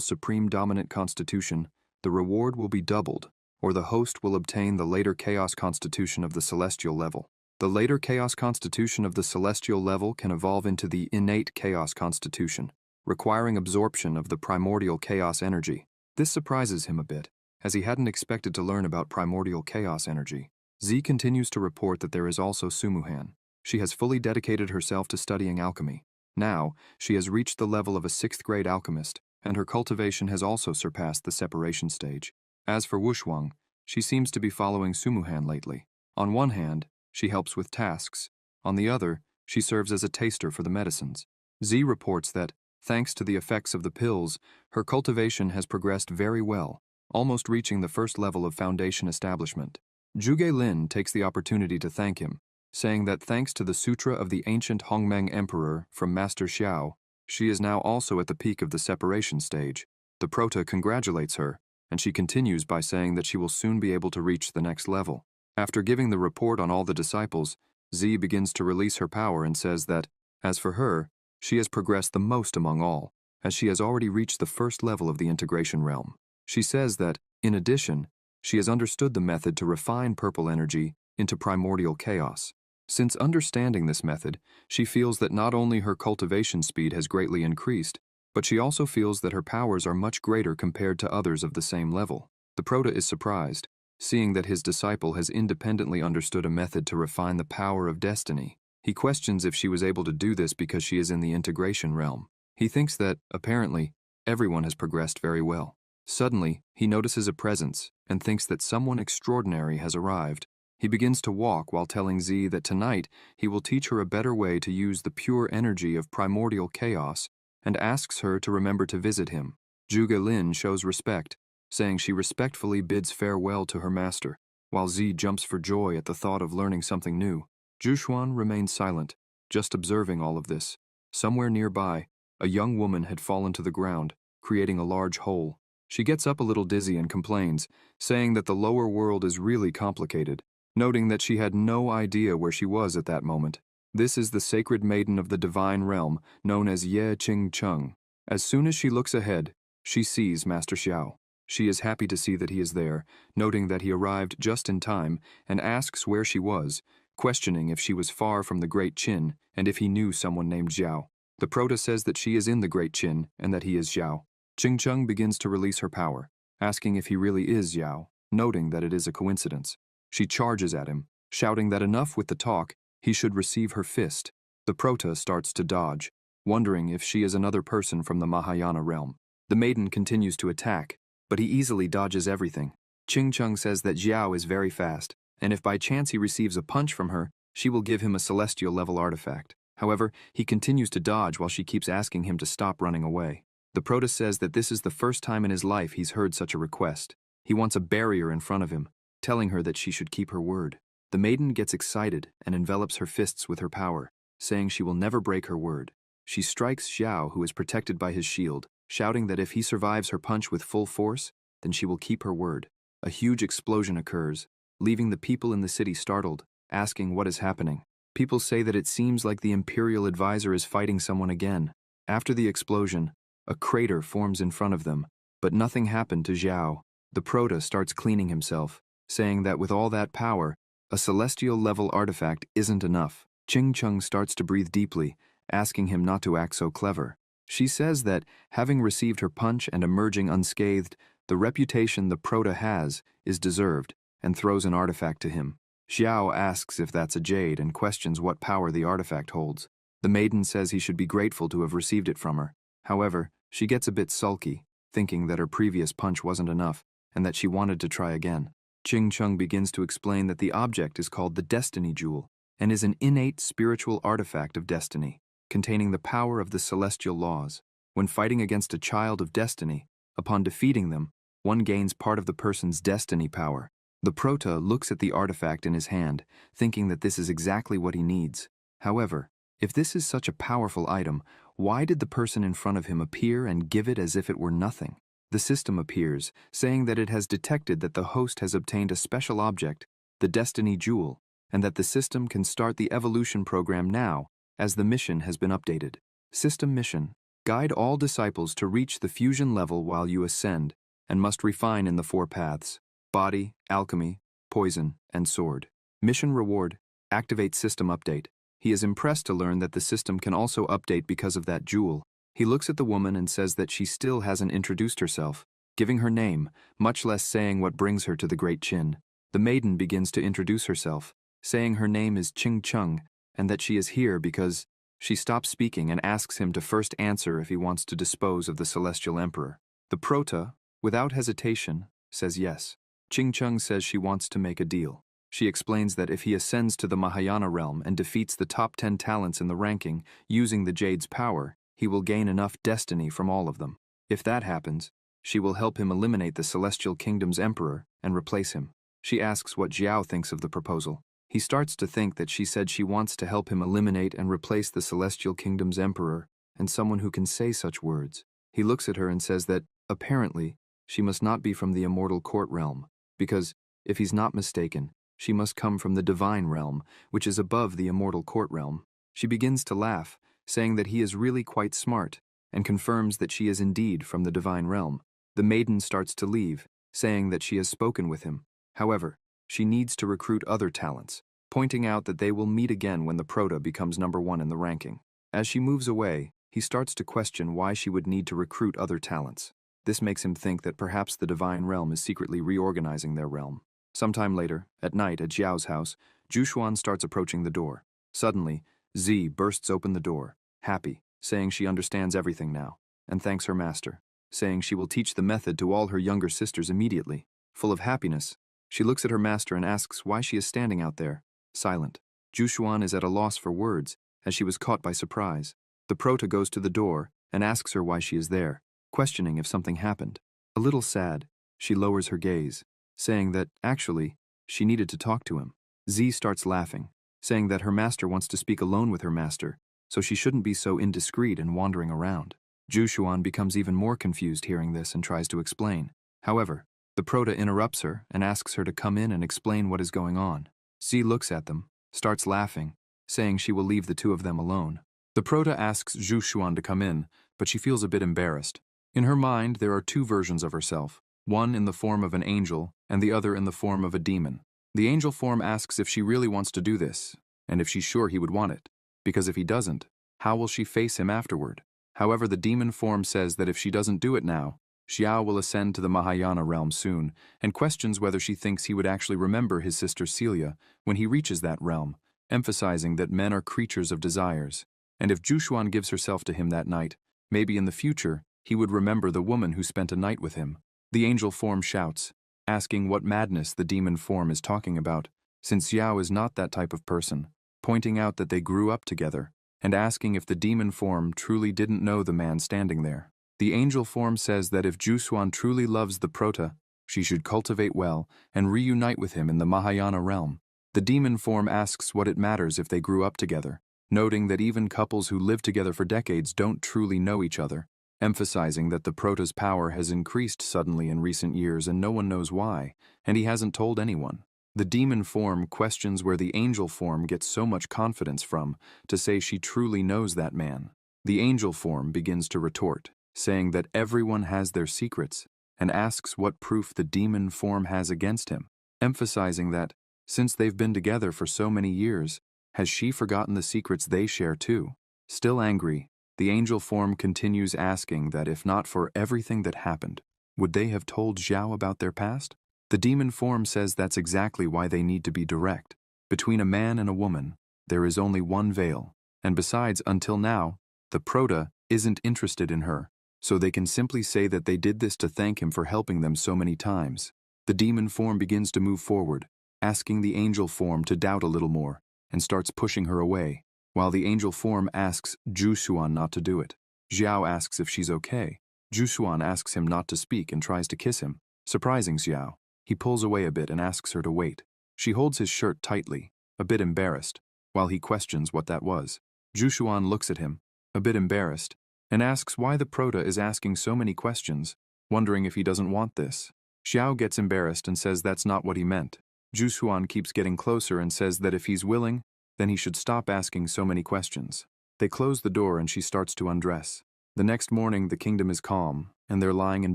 supreme dominant constitution, the reward will be doubled, or the host will obtain the later chaos constitution of the celestial level. The later chaos constitution of the celestial level can evolve into the innate chaos constitution, requiring absorption of the primordial chaos energy. This surprises him a bit, as he hadn't expected to learn about primordial chaos energy. Z continues to report that there is also Sumuhan. She has fully dedicated herself to studying alchemy. Now, she has reached the level of a 6th grade alchemist, and her cultivation has also surpassed the separation stage. As for Wushuang, she seems to be following Sumuhan lately. On one hand, she helps with tasks. On the other, she serves as a taster for the medicines. Z reports that, thanks to the effects of the pills, her cultivation has progressed very well, almost reaching the 1st level of foundation establishment. Zhuge Lin takes the opportunity to thank him, saying that thanks to the Sutra of the ancient Hongmeng Emperor from Master Xiao, she is now also at the peak of the separation stage. The Prota congratulates her, and she continues by saying that she will soon be able to reach the next level. After giving the report on all the disciples, Z begins to release her power and says that, as for her, she has progressed the most among all, as she has already reached the 1st level of the integration realm. She says that, in addition, she has understood the method to refine purple energy into primordial chaos. Since understanding this method, she feels that not only her cultivation speed has greatly increased, but she also feels that her powers are much greater compared to others of the same level. The Prota is surprised, seeing that his disciple has independently understood a method to refine the power of destiny. He questions if she was able to do this because she is in the integration realm. He thinks that, apparently, everyone has progressed very well. Suddenly, he notices a presence and thinks that someone extraordinary has arrived. He begins to walk while telling Z that tonight he will teach her a better way to use the pure energy of primordial chaos and asks her to remember to visit him. Zhuge Lin shows respect, saying she respectfully bids farewell to her master, while Z jumps for joy at the thought of learning something new. Zhuxuan remains silent, just observing all of this. Somewhere nearby, a young woman had fallen to the ground, creating a large hole. She gets up a little dizzy and complains, saying that the lower world is really complicated, noting that she had no idea where she was at that moment. This is the sacred maiden of the divine realm, known as Ye Qing Cheng. As soon as she looks ahead, she sees Master Xiao. She is happy to see that he is there, noting that he arrived just in time, and asks where she was, questioning if she was far from the Great Qin and if he knew someone named Xiao. The Prota says that she is in the Great Qin and that he is Xiao. Qing Cheng begins to release her power, asking if he really is Xiao, noting that it is a coincidence. She charges at him, shouting that enough with the talk, he should receive her fist. The Prota starts to dodge, wondering if she is another person from the Mahayana realm. The maiden continues to attack, but he easily dodges everything. Qing Cheng says that Xiao is very fast, and if by chance he receives a punch from her, she will give him a celestial level artifact. However, he continues to dodge while she keeps asking him to stop running away. The Prota says that this is the first time in his life he's heard such a request. He wants a barrier in front of him, telling her that she should keep her word. The maiden gets excited and envelops her fists with her power, saying she will never break her word. She strikes Xiao, who is protected by his shield, shouting that if he survives her punch with full force, then she will keep her word. A huge explosion occurs, leaving the people in the city startled, asking what is happening. People say that it seems like the Imperial Advisor is fighting someone again. After the explosion, a crater forms in front of them, but nothing happened to Xiao. The Prota starts cleaning himself, saying that with all that power, a celestial level artifact isn't enough. Qing Cheng starts to breathe deeply, asking him not to act so clever. She says that, having received her punch and emerging unscathed, the reputation the Prota has is deserved, and throws an artifact to him. Xiao asks if that's a jade and questions what power the artifact holds. The maiden says he should be grateful to have received it from her. However, she gets a bit sulky, thinking that her previous punch wasn't enough, and that she wanted to try again. Ching Chung begins to explain that the object is called the Destiny Jewel and is an innate spiritual artifact of destiny, containing the power of the celestial laws. When fighting against a child of destiny, upon defeating them, one gains part of the person's destiny power. The Prota looks at the artifact in his hand, thinking that this is exactly what he needs. However, if this is such a powerful item, why did the person in front of him appear and give it as if it were nothing? The system appears, saying that it has detected that the host has obtained a special object, the Destiny Jewel, and that the system can start the evolution program now, as the mission has been updated. System mission: guide all disciples to reach the fusion level while you ascend, and must refine in the 4 paths: body, alchemy, poison, and sword. Mission reward: activate system update. He is impressed to learn that the system can also update because of that jewel. He looks at the woman and says that she still hasn't introduced herself, giving her name, much less saying what brings her to the Great Chin. The maiden begins to introduce herself, saying her name is Ching Chung, and that she is here because she stops speaking and asks him to first answer if he wants to dispose of the Celestial Emperor. The Prota, without hesitation, says yes. Ching Chung says she wants to make a deal. She explains that if he ascends to the Mahayana realm and defeats the top 10 talents in the ranking using the Jade's power, he will gain enough destiny from all of them. If that happens, she will help him eliminate the Celestial Kingdom's emperor and replace him. She asks what Xiao thinks of the proposal. He starts to think that she said she wants to help him eliminate and replace the Celestial Kingdom's emperor and someone who can say such words. He looks at her and says that, apparently, she must not be from the immortal court realm, because, if he's not mistaken, she must come from the divine realm, which is above the immortal court realm. She begins to laugh, saying that he is really quite smart, and confirms that she is indeed from the divine realm. The maiden starts to leave, saying that she has spoken with him. However, she needs to recruit other talents, pointing out that they will meet again when the Prota becomes number 1 in the ranking. As she moves away, he starts to question why she would need to recruit other talents. This makes him think that perhaps the divine realm is secretly reorganizing their realm. Sometime later, at night at Xiao's house, Jushuan starts approaching the door. Suddenly, Z bursts open the door, happy, saying she understands everything now, and thanks her master, saying she will teach the method to all her younger sisters immediately. Full of happiness, she looks at her master and asks why she is standing out there, silent. Jushuan is at a loss for words, as she was caught by surprise. The Prota goes to the door and asks her why she is there, questioning if something happened. A little sad, she lowers her gaze, saying that, actually, she needed to talk to him. Z starts laughing, saying that her master wants to speak alone with her master, so she shouldn't be so indiscreet and wandering around. Jushuan becomes even more confused hearing this and tries to explain. However, the Prota interrupts her and asks her to come in and explain what is going on. Z looks at them, starts laughing, saying she will leave the 2 of them alone. The Prota asks Jushuan to come in, but she feels a bit embarrassed. In her mind, there are 2 versions of herself, one in the form of an angel and the other in the form of a demon. The angel form asks if she really wants to do this, and if she's sure he would want it, because if he doesn't, how will she face him afterward? However, the demon form says that if she doesn't do it now, Xiao will ascend to the Mahayana realm soon, and questions whether she thinks he would actually remember his sister Celia when he reaches that realm, emphasizing that men are creatures of desires, and if Jushuan gives herself to him that night, maybe in the future he would remember the woman who spent a night with him. The angel form shouts, asking what madness the demon form is talking about, since Xiao is not that type of person, pointing out that they grew up together, and asking if the demon form truly didn't know the man standing there. The angel form says that if Jushuan truly loves the Prota, she should cultivate well and reunite with him in the Mahayana realm. The demon form asks what it matters if they grew up together, noting that even couples who live together for decades don't truly know each other, emphasizing that the Prota's power has increased suddenly in recent years and no one knows why, and he hasn't told anyone. The demon form questions where the angel form gets so much confidence from to say she truly knows that man. The angel form begins to retort, saying that everyone has their secrets, and asks what proof the demon form has against him, emphasizing that, since they've been together for so many years, has she forgotten the secrets they share too? Still angry, the angel form continues asking that if not for everything that happened, would they have told Xiao about their past? The demon form says that's exactly why they need to be direct. Between a man and a woman, there is only one veil, and besides, until now, the Prota isn't interested in her, so they can simply say that they did this to thank him for helping them so many times. The demon form begins to move forward, asking the angel form to doubt a little more, and starts pushing her away, while the angel form asks Zhu Xuan not to do it. Xiao asks if she's okay. Zhu Xuan asks him not to speak and tries to kiss him, surprising Xiao. He pulls away a bit and asks her to wait. She holds his shirt tightly, a bit embarrassed, while he questions what that was. Zhu Xuan looks at him, a bit embarrassed, and asks why the Prota is asking so many questions, wondering if he doesn't want this. Xiao gets embarrassed and says that's not what he meant. Zhu Xuan keeps getting closer and says that if he's willing, then he should stop asking so many questions. They close the door and she starts to undress. The next morning, the kingdom is calm, and they're lying in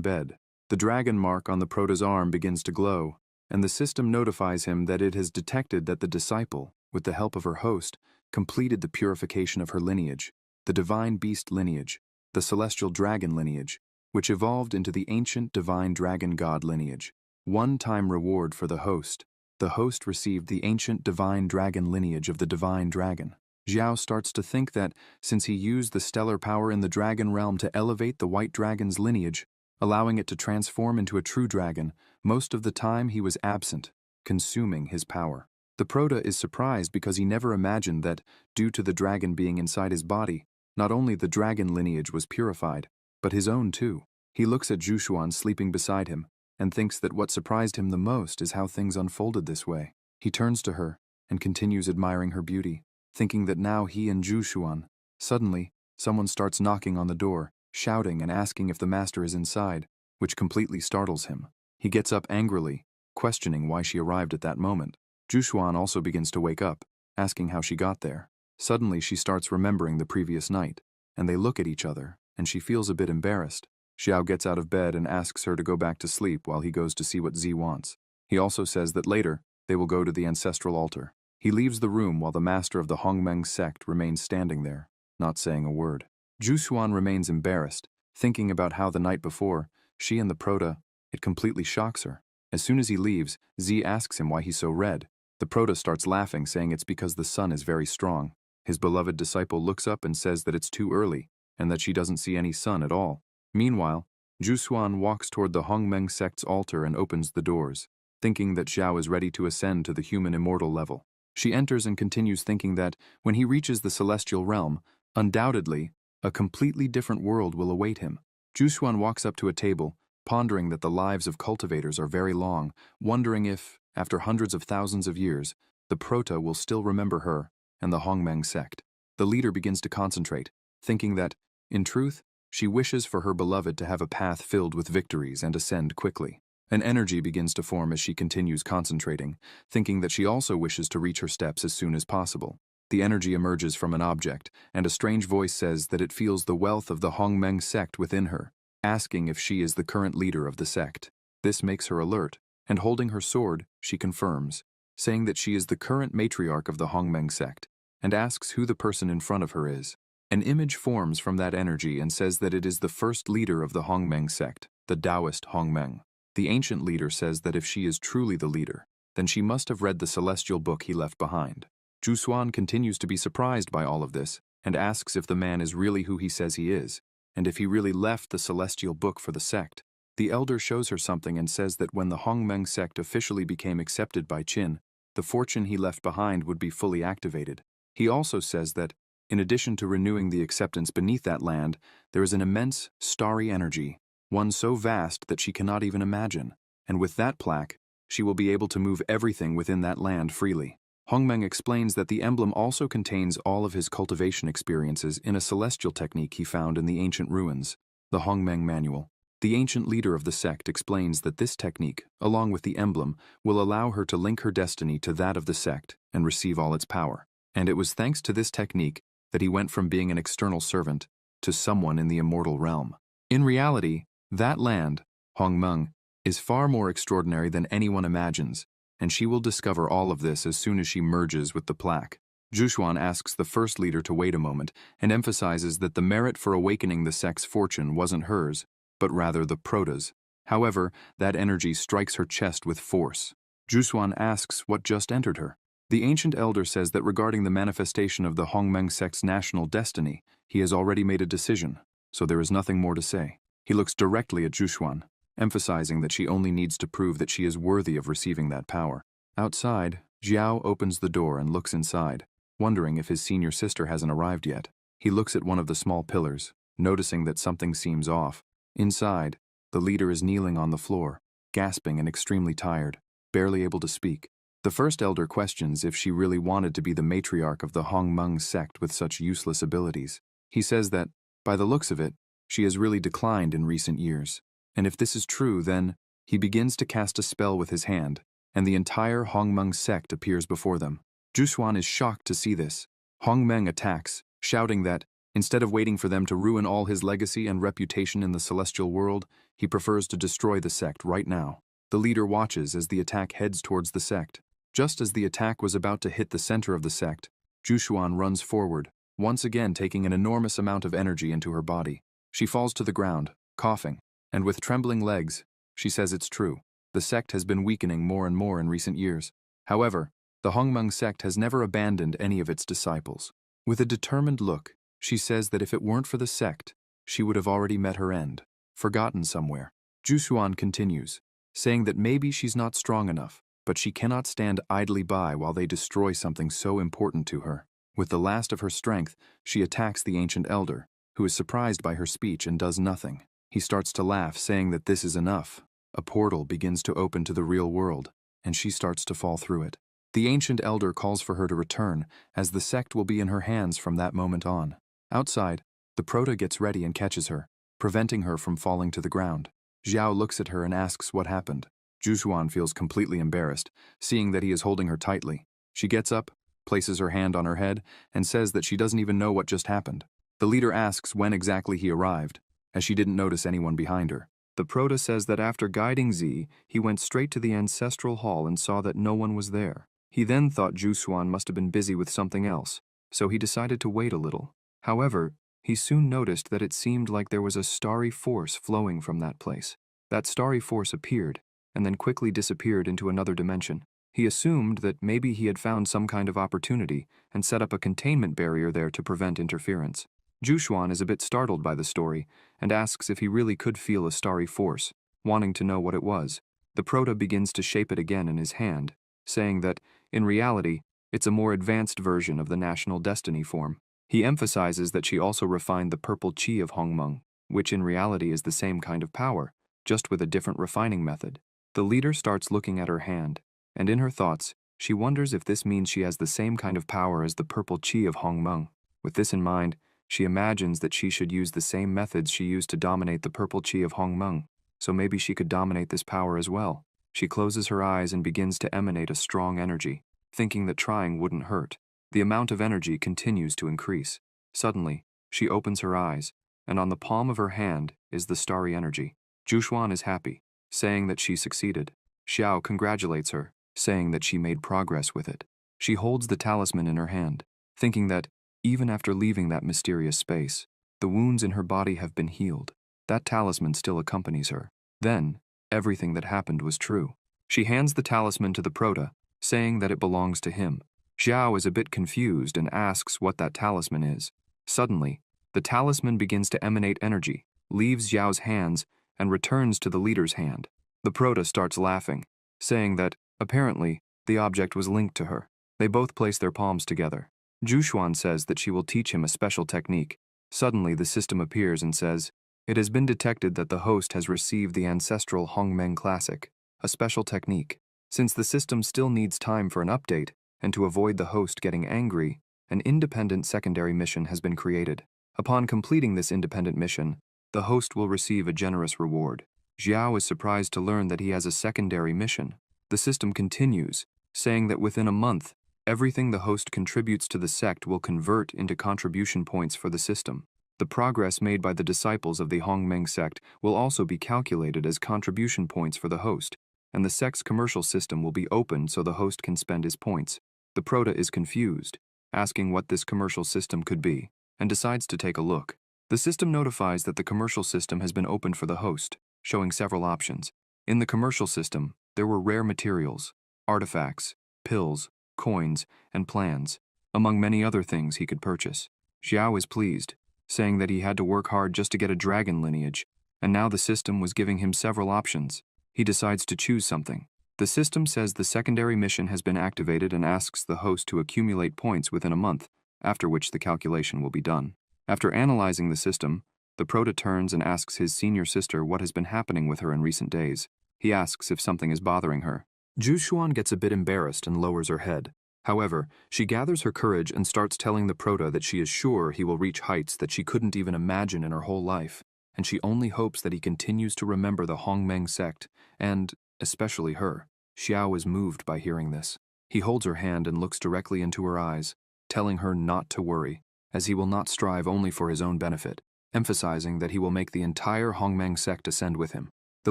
bed. The dragon mark on the Prota's arm begins to glow, and the system notifies him that it has detected that the disciple, with the help of her host, completed the purification of her lineage, the divine beast lineage, the celestial dragon lineage, which evolved into the ancient divine dragon god lineage. One-time reward for the host. The host received the ancient divine dragon lineage of the divine dragon. Xiao starts to think that, since he used the stellar power in the dragon realm to elevate the white dragon's lineage, allowing it to transform into a true dragon, most of the time he was absent, consuming his power. The Prota is surprised because he never imagined that, due to the dragon being inside his body, not only the dragon lineage was purified, but his own too. He looks at Zhu Xuan sleeping beside him, and thinks that what surprised him the most is how things unfolded this way. He turns to her, and continues admiring her beauty, thinking that now he and Zhu Xuan. Suddenly, someone starts knocking on the door, shouting and asking if the master is inside, which completely startles him. He gets up angrily, questioning why she arrived at that moment. Zhu Xuan also begins to wake up, asking how she got there. Suddenly she starts remembering the previous night, and they look at each other, and she feels a bit embarrassed. Xiao gets out of bed and asks her to go back to sleep while he goes to see what Z wants. He also says that later, they will go to the ancestral altar. He leaves the room while the master of the Hongmeng sect remains standing there, not saying a word. Zhu Xuan remains embarrassed, thinking about how the night before, she and the Prota, it completely shocks her. As soon as he leaves, Z asks him why he's so red. The Prota starts laughing, saying it's because the sun is very strong. His beloved disciple looks up and says that it's too early, and that she doesn't see any sun at all. Meanwhile, Zhu Xuan walks toward the Hongmeng sect's altar and opens the doors, thinking that Xiao is ready to ascend to the human immortal level. She enters and continues thinking that, when he reaches the celestial realm, undoubtedly, a completely different world will await him. Zhu Xuan walks up to a table, pondering that the lives of cultivators are very long, wondering if, after hundreds of thousands of years, the Prota will still remember her and the Hongmeng sect. The leader begins to concentrate, thinking that, in truth, she wishes for her beloved to have a path filled with victories and ascend quickly. An energy begins to form as she continues concentrating, thinking that she also wishes to reach her steps as soon as possible. The energy emerges from an object, and a strange voice says that it feels the wealth of the Hongmeng sect within her, asking if she is the current leader of the sect. This makes her alert, and holding her sword, she confirms, saying that she is the current matriarch of the Hongmeng sect, and asks who the person in front of her is. An image forms from that energy and says that it is the first leader of the Hongmeng sect, the Taoist Hongmeng. The ancient leader says that if she is truly the leader, then she must have read the celestial book he left behind. Zhu Xuan continues to be surprised by all of this, and asks if the man is really who he says he is, and if he really left the celestial book for the sect. The elder shows her something and says that when the Hongmeng sect officially became accepted by Qin, the fortune he left behind would be fully activated. He also says that, in addition to renewing the acceptance beneath that land, there is an immense, starry energy, one so vast that she cannot even imagine, and with that plaque, she will be able to move everything within that land freely. Hongmeng explains that the emblem also contains all of his cultivation experiences in a celestial technique he found in the ancient ruins, the Hongmeng Manual. The ancient leader of the sect explains that this technique, along with the emblem, will allow her to link her destiny to that of the sect and receive all its power. And it was thanks to this technique that he went from being an external servant to someone in the immortal realm. In reality, that land, Hongmeng, is far more extraordinary than anyone imagines, and she will discover all of this as soon as she merges with the plaque. Zhu Xuan asks the first leader to wait a moment and emphasizes that the merit for awakening the sect's fortune wasn't hers, but rather the Prota's. However, that energy strikes her chest with force. Zhu Xuan asks what just entered her. The ancient elder says that regarding the manifestation of the Hongmeng sect's national destiny, he has already made a decision, so there is nothing more to say. He looks directly at Zhu Xuan emphasizing that she only needs to prove that she is worthy of receiving that power. Outside, Xiao opens the door and looks inside, wondering if his senior sister hasn't arrived yet. He looks at one of the small pillars, noticing that something seems off. Inside, the leader is kneeling on the floor, gasping and extremely tired, barely able to speak. The first elder questions if she really wanted to be the matriarch of the Hongmeng sect with such useless abilities. He says that, by the looks of it, she has really declined in recent years. And if this is true, then he begins to cast a spell with his hand, and the entire Hongmeng sect appears before them. Zhu is shocked to see this. Hongmeng attacks, shouting that, instead of waiting for them to ruin all his legacy and reputation in the celestial world, he prefers to destroy the sect right now. The leader watches as the attack heads towards the sect. Just as the attack was about to hit the center of the sect, Zhu runs forward, once again taking an enormous amount of energy into her body. She falls to the ground, coughing, and with trembling legs, she says it's true. The sect has been weakening more and more in recent years. However, the Hongmeng sect has never abandoned any of its disciples. With a determined look, she says that if it weren't for the sect, she would have already met her end, forgotten somewhere. Zhu continues, saying that maybe she's not strong enough, but she cannot stand idly by while they destroy something so important to her. With the last of her strength, she attacks the ancient elder, who is surprised by her speech and does nothing. He starts to laugh, saying that this is enough. A portal begins to open to the real world, and she starts to fall through it. The ancient elder calls for her to return, as the sect will be in her hands from that moment on. Outside, the Prota gets ready and catches her, preventing her from falling to the ground. Xiao looks at her and asks what happened. Zhu feels completely embarrassed, seeing that he is holding her tightly. She gets up, places her hand on her head, and says that she doesn't even know what just happened. The leader asks when exactly he arrived, as she didn't notice anyone behind her. The Prota says that after guiding Z, he went straight to the ancestral hall and saw that no one was there. He then thought Zhu must have been busy with something else, so he decided to wait a little. However, he soon noticed that it seemed like there was a starry force flowing from that place. That starry force appeared, and then quickly disappeared into another dimension. He assumed that maybe he had found some kind of opportunity and set up a containment barrier there to prevent interference. Zhu is a bit startled by the story and asks if he really could feel a starry force, wanting to know what it was. The Prota begins to shape it again in his hand, saying that, in reality, it's a more advanced version of the national destiny form. He emphasizes that she also refined the purple chi of Hongmeng, which in reality is the same kind of power, just with a different refining method. The leader starts looking at her hand, and in her thoughts, she wonders if this means she has the same kind of power as the purple chi of Hongmeng. With this in mind, she imagines that she should use the same methods she used to dominate the purple chi of Hongmeng, so maybe she could dominate this power as well. She closes her eyes and begins to emanate a strong energy, thinking that trying wouldn't hurt. The amount of energy continues to increase. Suddenly, she opens her eyes, and on the palm of her hand is the starry energy. Zhu is happy, saying that she succeeded. Xiao congratulates her, saying that she made progress with it. She holds the talisman in her hand, thinking that, even after leaving that mysterious space, the wounds in her body have been healed. That talisman still accompanies her. Then, everything that happened was true. She hands the talisman to the Prota, saying that it belongs to him. Xiao is a bit confused and asks what that talisman is. Suddenly, the talisman begins to emanate energy, leaves Xiao's hands, and returns to the leader's hand. The Prota starts laughing, saying that, apparently, the object was linked to her. They both place their palms together. Zhu says that she will teach him a special technique. Suddenly, the system appears and says, "It has been detected that the host has received the ancestral Hongmeng Classic, a special technique. Since the system still needs time for an update, and to avoid the host getting angry, an independent secondary mission has been created. Upon completing this independent mission, the host will receive a generous reward." Xiao is surprised to learn that he has a secondary mission. The system continues, saying that within a month, everything the host contributes to the sect will convert into contribution points for the system. The progress made by the disciples of the Hongmeng sect will also be calculated as contribution points for the host, and the sect's commercial system will be opened so the host can spend his points. The Prota is confused, asking what this commercial system could be, and decides to take a look. The system notifies that the commercial system has been opened for the host, showing several options. In the commercial system, there were rare materials, artifacts, pills, coins, and plans, among many other things he could purchase. Xiao is pleased, saying that he had to work hard just to get a dragon lineage, and now the system was giving him several options. He decides to choose something. The system says the secondary mission has been activated and asks the host to accumulate points within a month, after which the calculation will be done. After analyzing the system, the prota turns and asks his senior sister what has been happening with her in recent days. He asks if something is bothering her. Ju Xuan gets a bit embarrassed and lowers her head. However, she gathers her courage and starts telling the prota that she is sure he will reach heights that she couldn't even imagine in her whole life, and she only hopes that he continues to remember the Hongmeng sect, and especially her. Xiao is moved by hearing this. He holds her hand and looks directly into her eyes, telling her not to worry, as he will not strive only for his own benefit, emphasizing that he will make the entire Hongmeng sect ascend with him. The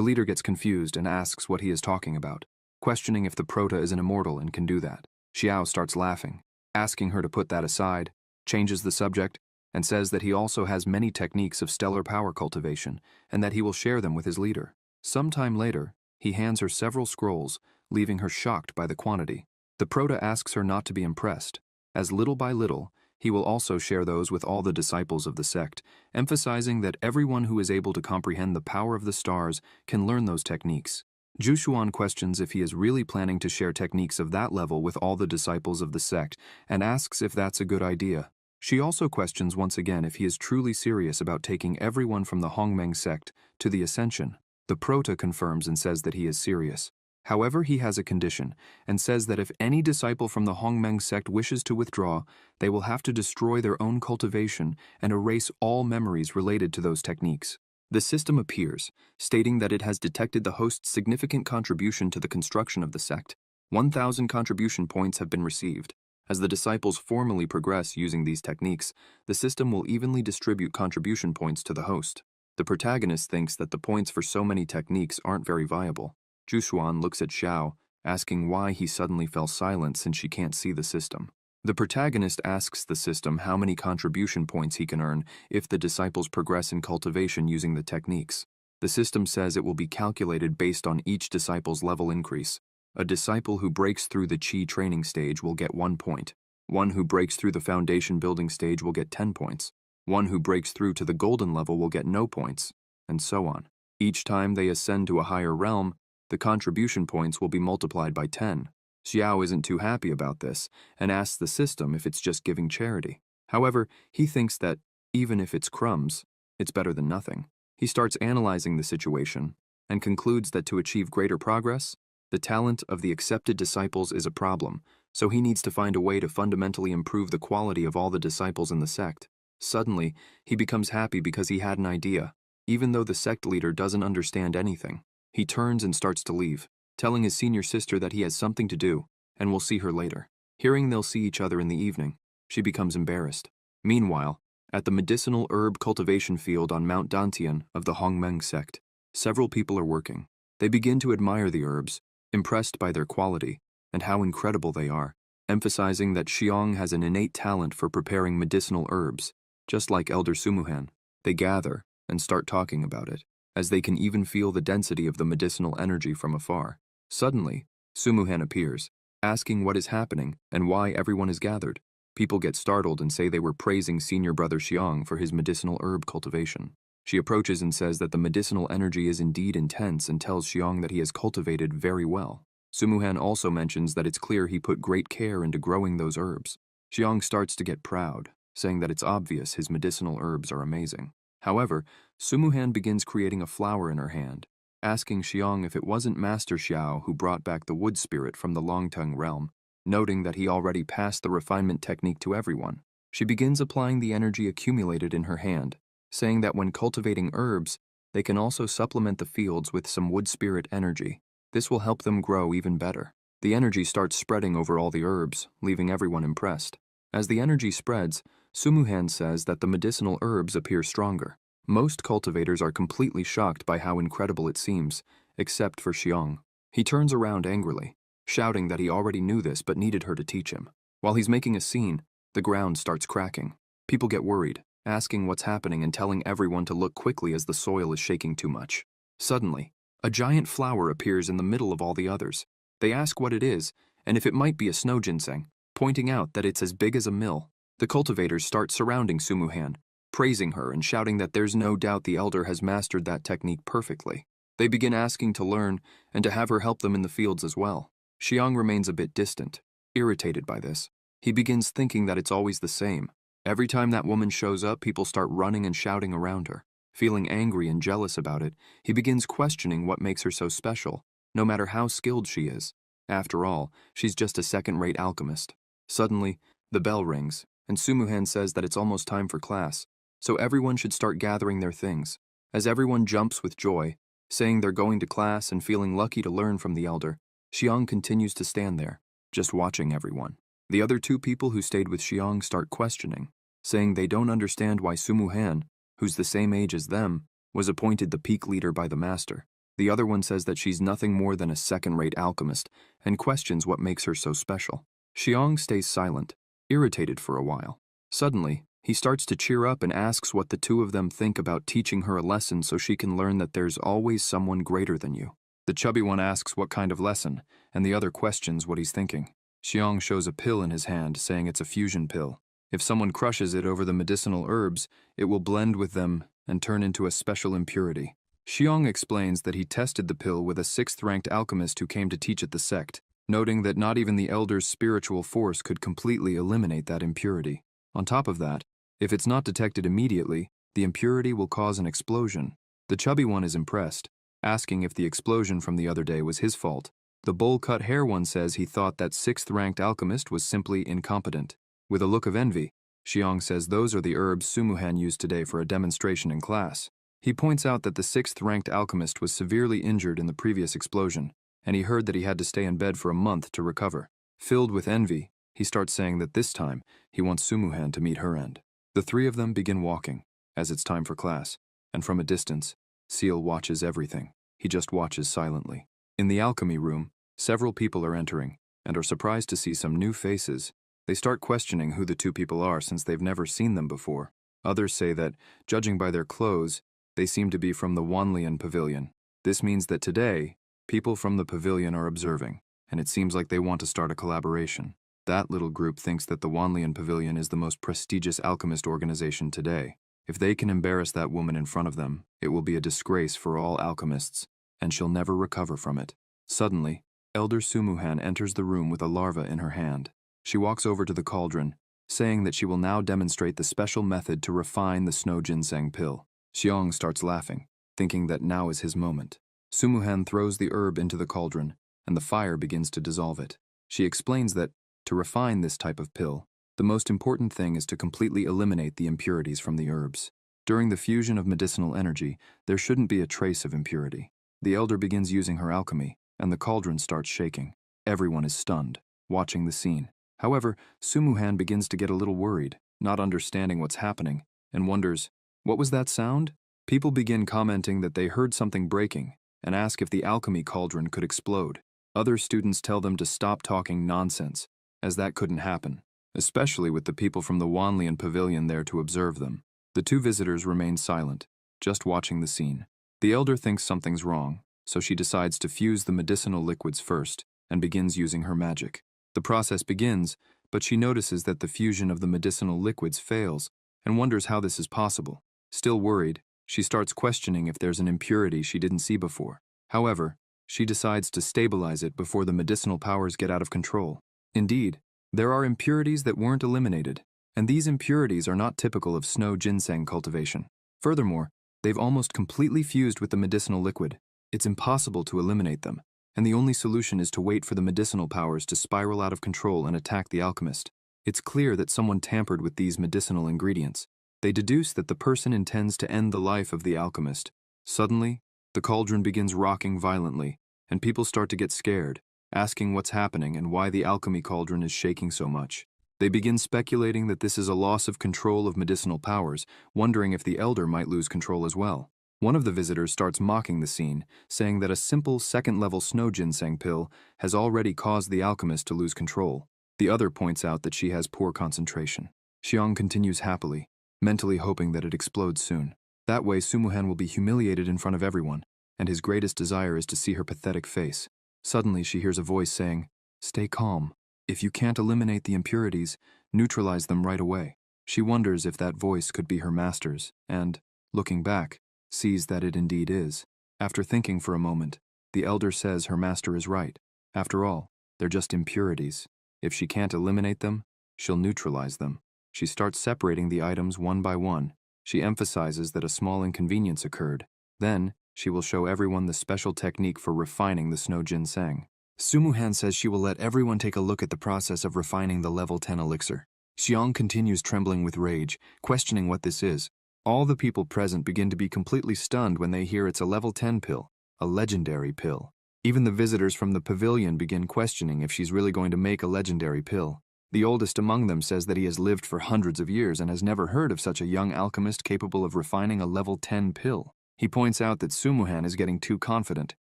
leader gets confused and asks what he is talking about, questioning if the prota is an immortal and can do that. Xiao starts laughing, asking her to put that aside, changes the subject, and says that he also has many techniques of stellar power cultivation, and that he will share them with his leader. Sometime later, he hands her several scrolls, leaving her shocked by the quantity. The prota asks her not to be impressed, as little by little, he will also share those with all the disciples of the sect, emphasizing that everyone who is able to comprehend the power of the stars can learn those techniques. Ju Xuan questions if he is really planning to share techniques of that level with all the disciples of the sect, and asks if that's a good idea. She also questions once again if he is truly serious about taking everyone from the Hongmeng sect to the ascension. The prota confirms and says that he is serious. However, he has a condition, and says that if any disciple from the Hongmeng sect wishes to withdraw, they will have to destroy their own cultivation and erase all memories related to those techniques. The system appears, stating that it has detected the host's significant contribution to the construction of the sect. 1,000 contribution points have been received. As the disciples formally progress using these techniques, the system will evenly distribute contribution points to the host. The protagonist thinks that the points for so many techniques aren't very viable. Ju Xuan looks at Xiao, asking why he suddenly fell silent since she can't see the system. The protagonist asks the system how many contribution points he can earn if the disciples progress in cultivation using the techniques. The system says it will be calculated based on each disciple's level increase. A disciple who breaks through the Qi training stage will get 1 point. One who breaks through the foundation building stage will get 10 points. One who breaks through to the golden level will get no points, and so on. Each time they ascend to a higher realm, the contribution points will be multiplied by 10. Xiao isn't too happy about this, and asks the system if it's just giving charity. However, he thinks that, even if it's crumbs, it's better than nothing. He starts analyzing the situation, and concludes that to achieve greater progress, the talent of the accepted disciples is a problem, so he needs to find a way to fundamentally improve the quality of all the disciples in the sect. Suddenly, he becomes happy because he had an idea, even though the sect leader doesn't understand anything. He turns and starts to leave, telling his senior sister that he has something to do, and will see her later. Hearing they'll see each other in the evening, she becomes embarrassed. Meanwhile, at the medicinal herb cultivation field on Mount Dantian of the Hongmeng sect, several people are working. They begin to admire the herbs, impressed by their quality, and how incredible they are, emphasizing that Xiong has an innate talent for preparing medicinal herbs. Just like Elder Sumuhan, they gather and start talking about it, as they can even feel the density of the medicinal energy from afar. Suddenly, Sumuhan appears, asking what is happening and why everyone is gathered. People get startled and say they were praising senior brother Xiong for his medicinal herb cultivation. She approaches and says that the medicinal energy is indeed intense and tells Xiong that he has cultivated very well. Sumuhan also mentions that it's clear he put great care into growing those herbs. Xiong starts to get proud, saying that it's obvious his medicinal herbs are amazing. However, Sumuhan begins creating a flower in her hand, asking Xiong if it wasn't Master Xiao who brought back the wood spirit from the Longtongue realm, noting that he already passed the refinement technique to everyone. She begins applying the energy accumulated in her hand, saying that when cultivating herbs, they can also supplement the fields with some wood spirit energy. This will help them grow even better. The energy starts spreading over all the herbs, leaving everyone impressed. As the energy spreads, Sumuhan says that the medicinal herbs appear stronger. Most cultivators are completely shocked by how incredible it seems, except for Xiong. He turns around angrily, shouting that he already knew this but needed her to teach him. While he's making a scene, the ground starts cracking. People get worried, asking what's happening and telling everyone to look quickly as the soil is shaking too much. Suddenly, a giant flower appears in the middle of all the others. They ask what it is, and if it might be a snow ginseng, pointing out that it's as big as a mill. The cultivators start surrounding Sumuhan, praising her and shouting that there's no doubt the elder has mastered that technique perfectly. They begin asking to learn and to have her help them in the fields as well. Xiang remains a bit distant, irritated by this. He begins thinking that it's always the same. Every time that woman shows up, people start running and shouting around her. Feeling angry and jealous about it, he begins questioning what makes her so special, no matter how skilled she is. After all, she's just a second-rate alchemist. Suddenly, the bell rings, and Sumuhan says that it's almost time for class, so everyone should start gathering their things. As everyone jumps with joy, saying they're going to class and feeling lucky to learn from the elder, Xiang continues to stand there, just watching everyone. The other two people who stayed with Xiang start questioning, saying they don't understand why Sumuhan, who's the same age as them, was appointed the peak leader by the master. The other one says that she's nothing more than a second-rate alchemist and questions what makes her so special. Xiang stays silent, irritated for a while. Suddenly, he starts to cheer up and asks what the two of them think about teaching her a lesson so she can learn that there's always someone greater than you. The chubby one asks what kind of lesson, and the other questions what he's thinking. Xiang shows a pill in his hand, saying it's a fusion pill. If someone crushes it over the medicinal herbs, it will blend with them and turn into a special impurity. Xiang explains that he tested the pill with a 6th-ranked alchemist who came to teach at the Sect, noting that not even the elder's spiritual force could completely eliminate that impurity. On top of that, if it's not detected immediately, the impurity will cause an explosion. The chubby one is impressed, asking if the explosion from the other day was his fault. The bowl-cut hair one says he thought that 6th-ranked alchemist was simply incompetent. With a look of envy, Xiang says those are the herbs Sumuhan used today for a demonstration in class. He points out that the 6th-ranked alchemist was severely injured in the previous explosion, and he heard that he had to stay in bed for a month to recover. Filled with envy, he starts saying that this time he wants Sumuhan to meet her end. The three of them begin walking, as it's time for class, and from a distance, Seal watches everything. He just watches silently. In the alchemy room, several people are entering, and are surprised to see some new faces. They start questioning who the two people are since they've never seen them before. Others say that, judging by their clothes, they seem to be from the Wanlian Pavilion. This means that today, people from the pavilion are observing, and it seems like they want to start a collaboration. That little group thinks that the Wanlian Pavilion is the most prestigious alchemist organization today. If they can embarrass that woman in front of them, it will be a disgrace for all alchemists, and she'll never recover from it. Suddenly, Elder Sumuhan enters the room with a larva in her hand. She walks over to the cauldron, saying that she will now demonstrate the special method to refine the snow ginseng pill. Xiang starts laughing, thinking that now is his moment. Sumuhan throws the herb into the cauldron, and the fire begins to dissolve it. She explains that, to refine this type of pill, the most important thing is to completely eliminate the impurities from the herbs. During the fusion of medicinal energy, there shouldn't be a trace of impurity. The elder begins using her alchemy, and the cauldron starts shaking. Everyone is stunned, watching the scene. However, Sumuhan begins to get a little worried, not understanding what's happening, and wonders, what was that sound? People begin commenting that they heard something breaking, and ask if the alchemy cauldron could explode. Other students tell them to stop talking nonsense, as that couldn't happen, especially with the people from the Wanlian Pavilion there to observe them. The two visitors remain silent, just watching the scene. The elder thinks something's wrong, so she decides to fuse the medicinal liquids first, and begins using her magic. The process begins, but she notices that the fusion of the medicinal liquids fails, and wonders how this is possible. Still worried, she starts questioning if there's an impurity she didn't see before. However, she decides to stabilize it before the medicinal powers get out of control. Indeed, there are impurities that weren't eliminated, and these impurities are not typical of snow ginseng cultivation. Furthermore, they've almost completely fused with the medicinal liquid. It's impossible to eliminate them, and the only solution is to wait for the medicinal powers to spiral out of control and attack the alchemist. It's clear that someone tampered with these medicinal ingredients. They deduce that the person intends to end the life of the alchemist. Suddenly, the cauldron begins rocking violently, and people start to get scared, asking what's happening and why the alchemy cauldron is shaking so much. They begin speculating that this is a loss of control of medicinal powers, wondering if the elder might lose control as well. One of the visitors starts mocking the scene, saying that a simple second-level snow ginseng pill has already caused the alchemist to lose control. The other points out that she has poor concentration. Xiang continues happily, mentally hoping that it explodes soon. That way Sumuhan will be humiliated in front of everyone, and his greatest desire is to see her pathetic face. Suddenly she hears a voice saying, "Stay calm. If you can't eliminate the impurities, neutralize them right away." She wonders if that voice could be her master's, and, looking back, sees that it indeed is. After thinking for a moment, the elder says her master is right. After all, they're just impurities. If she can't eliminate them, she'll neutralize them. She starts separating the items one by one. She emphasizes that a small inconvenience occurred. Then, she will show everyone the special technique for refining the snow ginseng. Sumuhan says she will let everyone take a look at the process of refining the level 10 elixir. Xiang continues trembling with rage, questioning what this is. All the people present begin to be completely stunned when they hear it's a level 10 pill, a legendary pill. Even the visitors from the pavilion begin questioning if she's really going to make a legendary pill. The oldest among them says that he has lived for hundreds of years and has never heard of such a young alchemist capable of refining a level 10 pill. He points out that Sumuhan is getting too confident,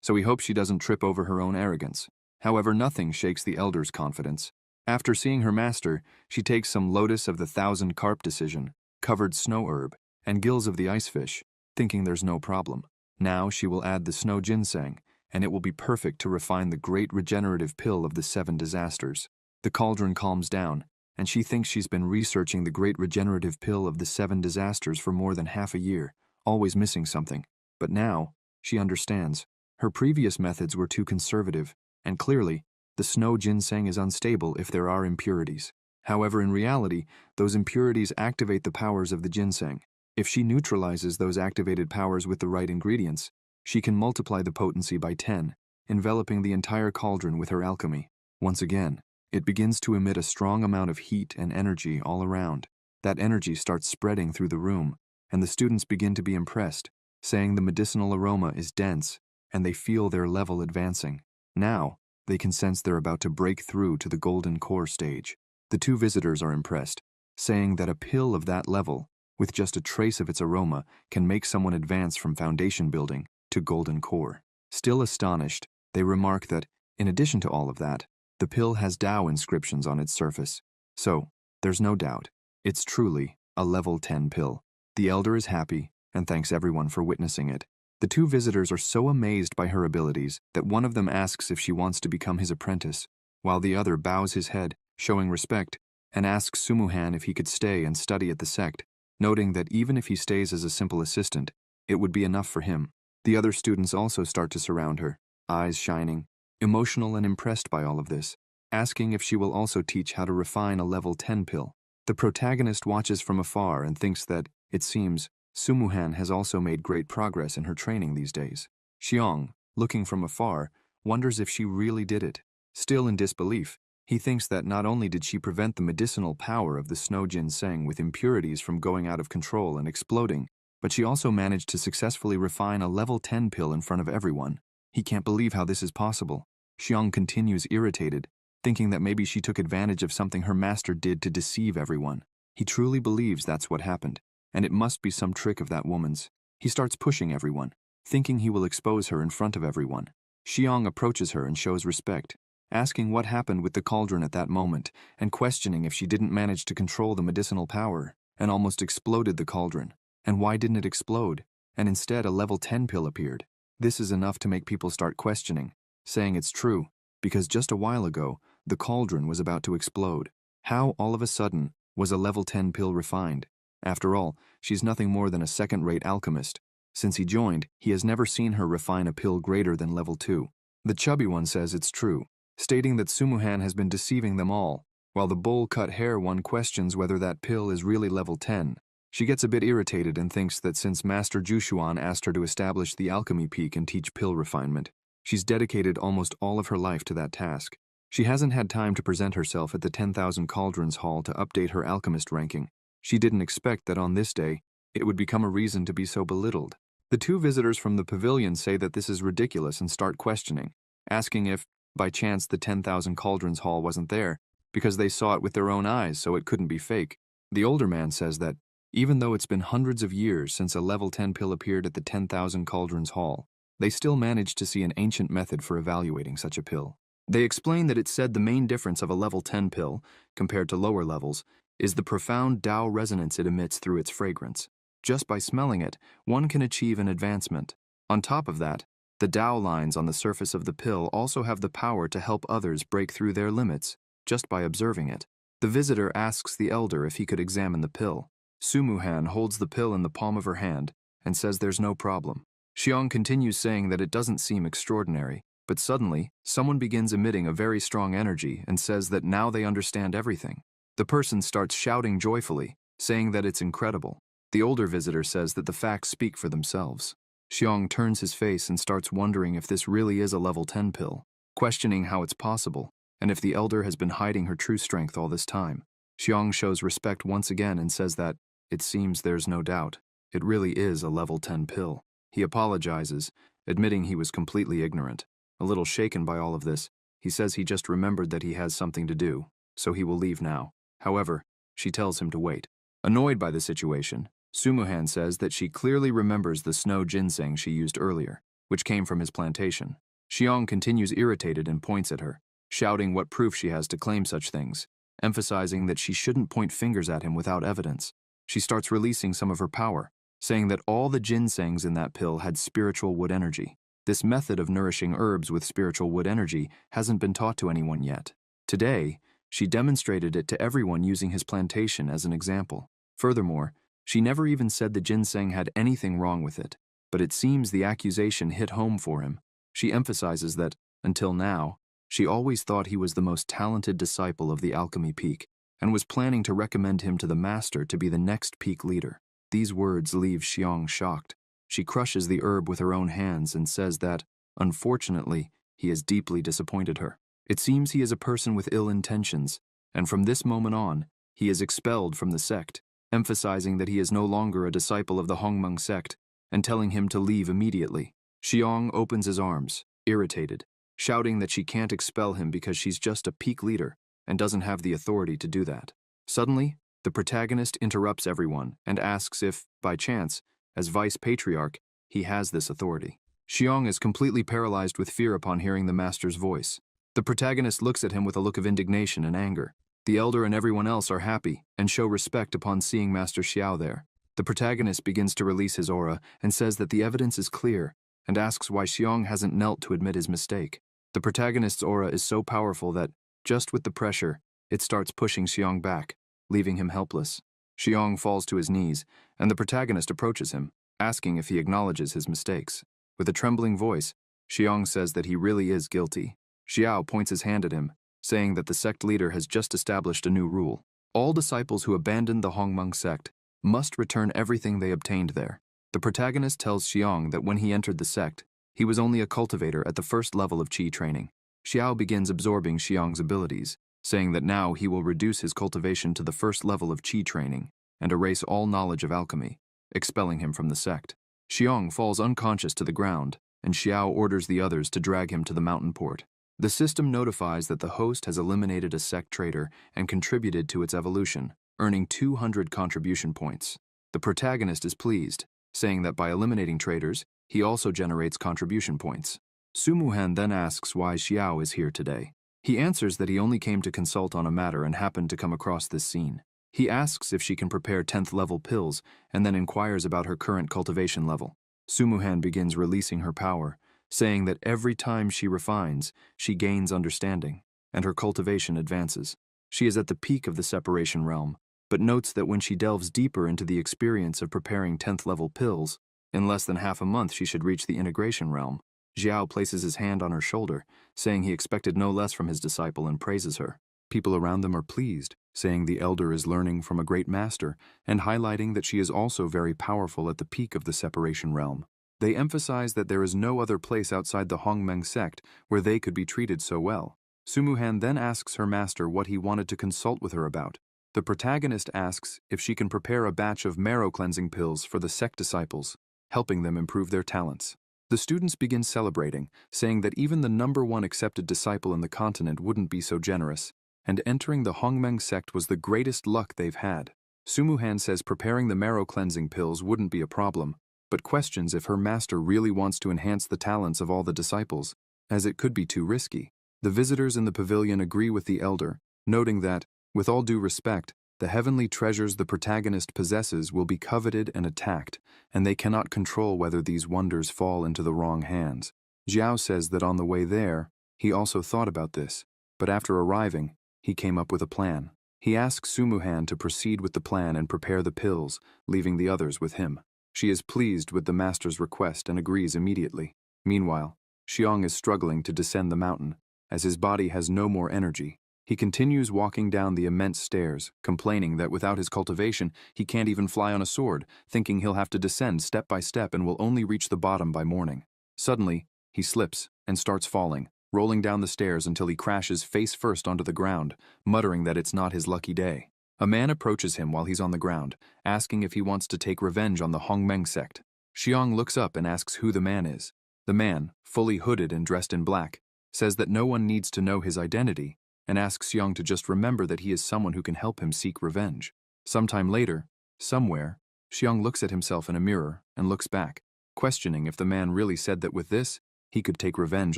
so he hopes she doesn't trip over her own arrogance. However, nothing shakes the elder's confidence. After seeing her master, she takes some lotus of the 1,000 carp decision, covered snow herb, and gills of the ice fish, thinking there's no problem. Now she will add the snow ginseng, and it will be perfect to refine the great regenerative pill of the 7 disasters. The cauldron calms down, and she thinks she's been researching the great regenerative pill of the 7 disasters for more than half a year, always missing something. But now, she understands. Her previous methods were too conservative, and clearly, the snow ginseng is unstable if there are impurities. However, in reality, those impurities activate the powers of the ginseng. If she neutralizes those activated powers with the right ingredients, she can multiply the potency by 10, enveloping the entire cauldron with her alchemy. Once again, it begins to emit a strong amount of heat and energy all around. That energy starts spreading through the room, and the students begin to be impressed, saying the medicinal aroma is dense, and they feel their level advancing. Now, they can sense they're about to break through to the golden core stage. The 2 visitors are impressed, saying that a pill of that level, with just a trace of its aroma, can make someone advance from foundation building to golden core. Still astonished, they remark that, in addition to all of that, the pill has Tao inscriptions on its surface. So, there's no doubt, it's truly a level 10 pill. The elder is happy and thanks everyone for witnessing it. The 2 visitors are so amazed by her abilities that one of them asks if she wants to become his apprentice, while the other bows his head, showing respect, and asks Sumuhan if he could stay and study at the Sect, noting that even if he stays as a simple assistant, it would be enough for him. The other students also start to surround her, eyes shining, emotional and impressed by all of this, asking if she will also teach how to refine a level 10 pill. The protagonist watches from afar and thinks that, it seems, Sumuhan has also made great progress in her training these days. Xiang, looking from afar, wonders if she really did it. Still in disbelief, he thinks that not only did she prevent the medicinal power of the snow ginseng with impurities from going out of control and exploding, but she also managed to successfully refine a level 10 pill in front of everyone. He can't believe how this is possible. Xiang continues irritated, thinking that maybe she took advantage of something her master did to deceive everyone. He truly believes that's what happened, and it must be some trick of that woman's. He starts pushing everyone, thinking he will expose her in front of everyone. Xiang approaches her and shows respect, asking what happened with the cauldron at that moment and questioning if she didn't manage to control the medicinal power and almost exploded the cauldron. And why didn't it explode? And instead a level 10 pill appeared. This is enough to make people start questioning, saying it's true, because just a while ago, the cauldron was about to explode. How, all of a sudden, was a level 10 pill refined? After all, she's nothing more than a second-rate alchemist. Since he joined, he has never seen her refine a pill greater than level 2. The chubby one says it's true, stating that Sumuhan has been deceiving them all, while the bowl-cut hair one questions whether that pill is really level 10. She gets a bit irritated and thinks that since Master Jushuan asked her to establish the alchemy peak and teach pill refinement, she's dedicated almost all of her life to that task. She hasn't had time to present herself at the 10,000 Cauldrons Hall to update her alchemist ranking. She didn't expect that on this day, it would become a reason to be so belittled. The 2 visitors from the pavilion say that this is ridiculous and start questioning, asking if, by chance, the 10,000 Cauldrons Hall wasn't there, because they saw it with their own eyes, so it couldn't be fake. The older man says that, even though it's been hundreds of years since a level 10 pill appeared at the 10,000 Cauldrons Hall, they still managed to see an ancient method for evaluating such a pill. They explain that it said the main difference of a level 10 pill, compared to lower levels, is the profound Tao resonance it emits through its fragrance. Just by smelling it, one can achieve an advancement. On top of that, the Tao lines on the surface of the pill also have the power to help others break through their limits, just by observing it. The visitor asks the elder if he could examine the pill. Sumuhan holds the pill in the palm of her hand and says there's no problem. Xiong continues saying that it doesn't seem extraordinary, but suddenly, someone begins emitting a very strong energy and says that now they understand everything. The person starts shouting joyfully, saying that it's incredible. The older visitor says that the facts speak for themselves. Xiong turns his face and starts wondering if this really is a level 10 pill, questioning how it's possible, and if the elder has been hiding her true strength all this time. Xiong shows respect once again and says that, it seems there's no doubt, it really is a level 10 pill. He apologizes, admitting he was completely ignorant. A little shaken by all of this, he says he just remembered that he has something to do, so he will leave now. However, she tells him to wait. Annoyed by the situation, Sumuhan says that she clearly remembers the snow ginseng she used earlier, which came from his plantation. Xiong continues irritated and points at her, shouting what proof she has to claim such things, emphasizing that she shouldn't point fingers at him without evidence. She starts releasing some of her power, saying that all the ginsengs in that pill had spiritual wood energy. This method of nourishing herbs with spiritual wood energy hasn't been taught to anyone yet. Today, she demonstrated it to everyone using his plantation as an example. Furthermore, she never even said the ginseng had anything wrong with it, but it seems the accusation hit home for him. She emphasizes that, until now, she always thought he was the most talented disciple of the alchemy peak, and was planning to recommend him to the master to be the next peak leader. These words leave Xiong shocked. She crushes the herb with her own hands and says that, unfortunately, he has deeply disappointed her. It seems he is a person with ill intentions, and from this moment on, he is expelled from the sect, emphasizing that he is no longer a disciple of the Hongmeng sect, and telling him to leave immediately. Xiong opens his arms, irritated, shouting that she can't expel him because she's just a peak leader and doesn't have the authority to do that. Suddenly, the protagonist interrupts everyone and asks if, by chance, as vice patriarch, he has this authority. Xiong is completely paralyzed with fear upon hearing the master's voice. The protagonist looks at him with a look of indignation and anger. The elder and everyone else are happy and show respect upon seeing Master Xiao there. The protagonist begins to release his aura and says that the evidence is clear and asks why Xiong hasn't knelt to admit his mistake. The protagonist's aura is so powerful that, just with the pressure, it starts pushing Xiong back, leaving him helpless. Xiong falls to his knees, and the protagonist approaches him, asking if he acknowledges his mistakes. With a trembling voice, Xiong says that he really is guilty. Xiao points his hand at him, saying that the sect leader has just established a new rule. All disciples who abandon the Hongmeng sect must return everything they obtained there. The protagonist tells Xiong that when he entered the sect, he was only a cultivator at the first level of qi training. Xiao begins absorbing Xiong's abilities, saying that now he will reduce his cultivation to the first level of qi training and erase all knowledge of alchemy, expelling him from the sect. Xiong falls unconscious to the ground, and Xiao orders the others to drag him to the mountain port. The system notifies that the host has eliminated a sect traitor and contributed to its evolution, earning 200 contribution points. The protagonist is pleased, saying that by eliminating traitors, he also generates contribution points. Sumuhan then asks why Xiao is here today. He answers that he only came to consult on a matter and happened to come across this scene. He asks if she can prepare 10th level pills and then inquires about her current cultivation level. Sumuhan begins releasing her power, saying that every time she refines, she gains understanding, and her cultivation advances. She is at the peak of the separation realm, but notes that when she delves deeper into the experience of preparing 10th level pills, in less than half a month she should reach the integration realm. Xiao places his hand on her shoulder, saying he expected no less from his disciple and praises her. People around them are pleased, saying the elder is learning from a great master and highlighting that she is also very powerful at the peak of the separation realm. They emphasize that there is no other place outside the Hongmeng sect where they could be treated so well. Sumuhan then asks her master what he wanted to consult with her about. The protagonist asks if she can prepare a batch of marrow cleansing pills for the sect disciples, helping them improve their talents. The students begin celebrating, saying that even the #1 accepted disciple in the continent wouldn't be so generous, and entering the Hongmeng sect was the greatest luck they've had. Sumuhan says preparing the marrow cleansing pills wouldn't be a problem, but questions if her master really wants to enhance the talents of all the disciples, as it could be too risky. The visitors in the pavilion agree with the elder, noting that, with all due respect, the heavenly treasures the protagonist possesses will be coveted and attacked, and they cannot control whether these wonders fall into the wrong hands. Xiao says that on the way there, he also thought about this, but after arriving, he came up with a plan. He asks Sumuhan to proceed with the plan and prepare the pills, leaving the others with him. She is pleased with the master's request and agrees immediately. Meanwhile, Xiong is struggling to descend the mountain, as his body has no more energy. He continues walking down the immense stairs, complaining that without his cultivation, he can't even fly on a sword, thinking he'll have to descend step by step and will only reach the bottom by morning. Suddenly, he slips and starts falling, rolling down the stairs until he crashes face first onto the ground, muttering that it's not his lucky day. A man approaches him while he's on the ground, asking if he wants to take revenge on the Hongmeng sect. Xiong looks up and asks who the man is. The man, fully hooded and dressed in black, says that no one needs to know his identity, and asks Xiong to just remember that he is someone who can help him seek revenge. Sometime later, somewhere, Xiong looks at himself in a mirror and looks back, questioning if the man really said that with this, he could take revenge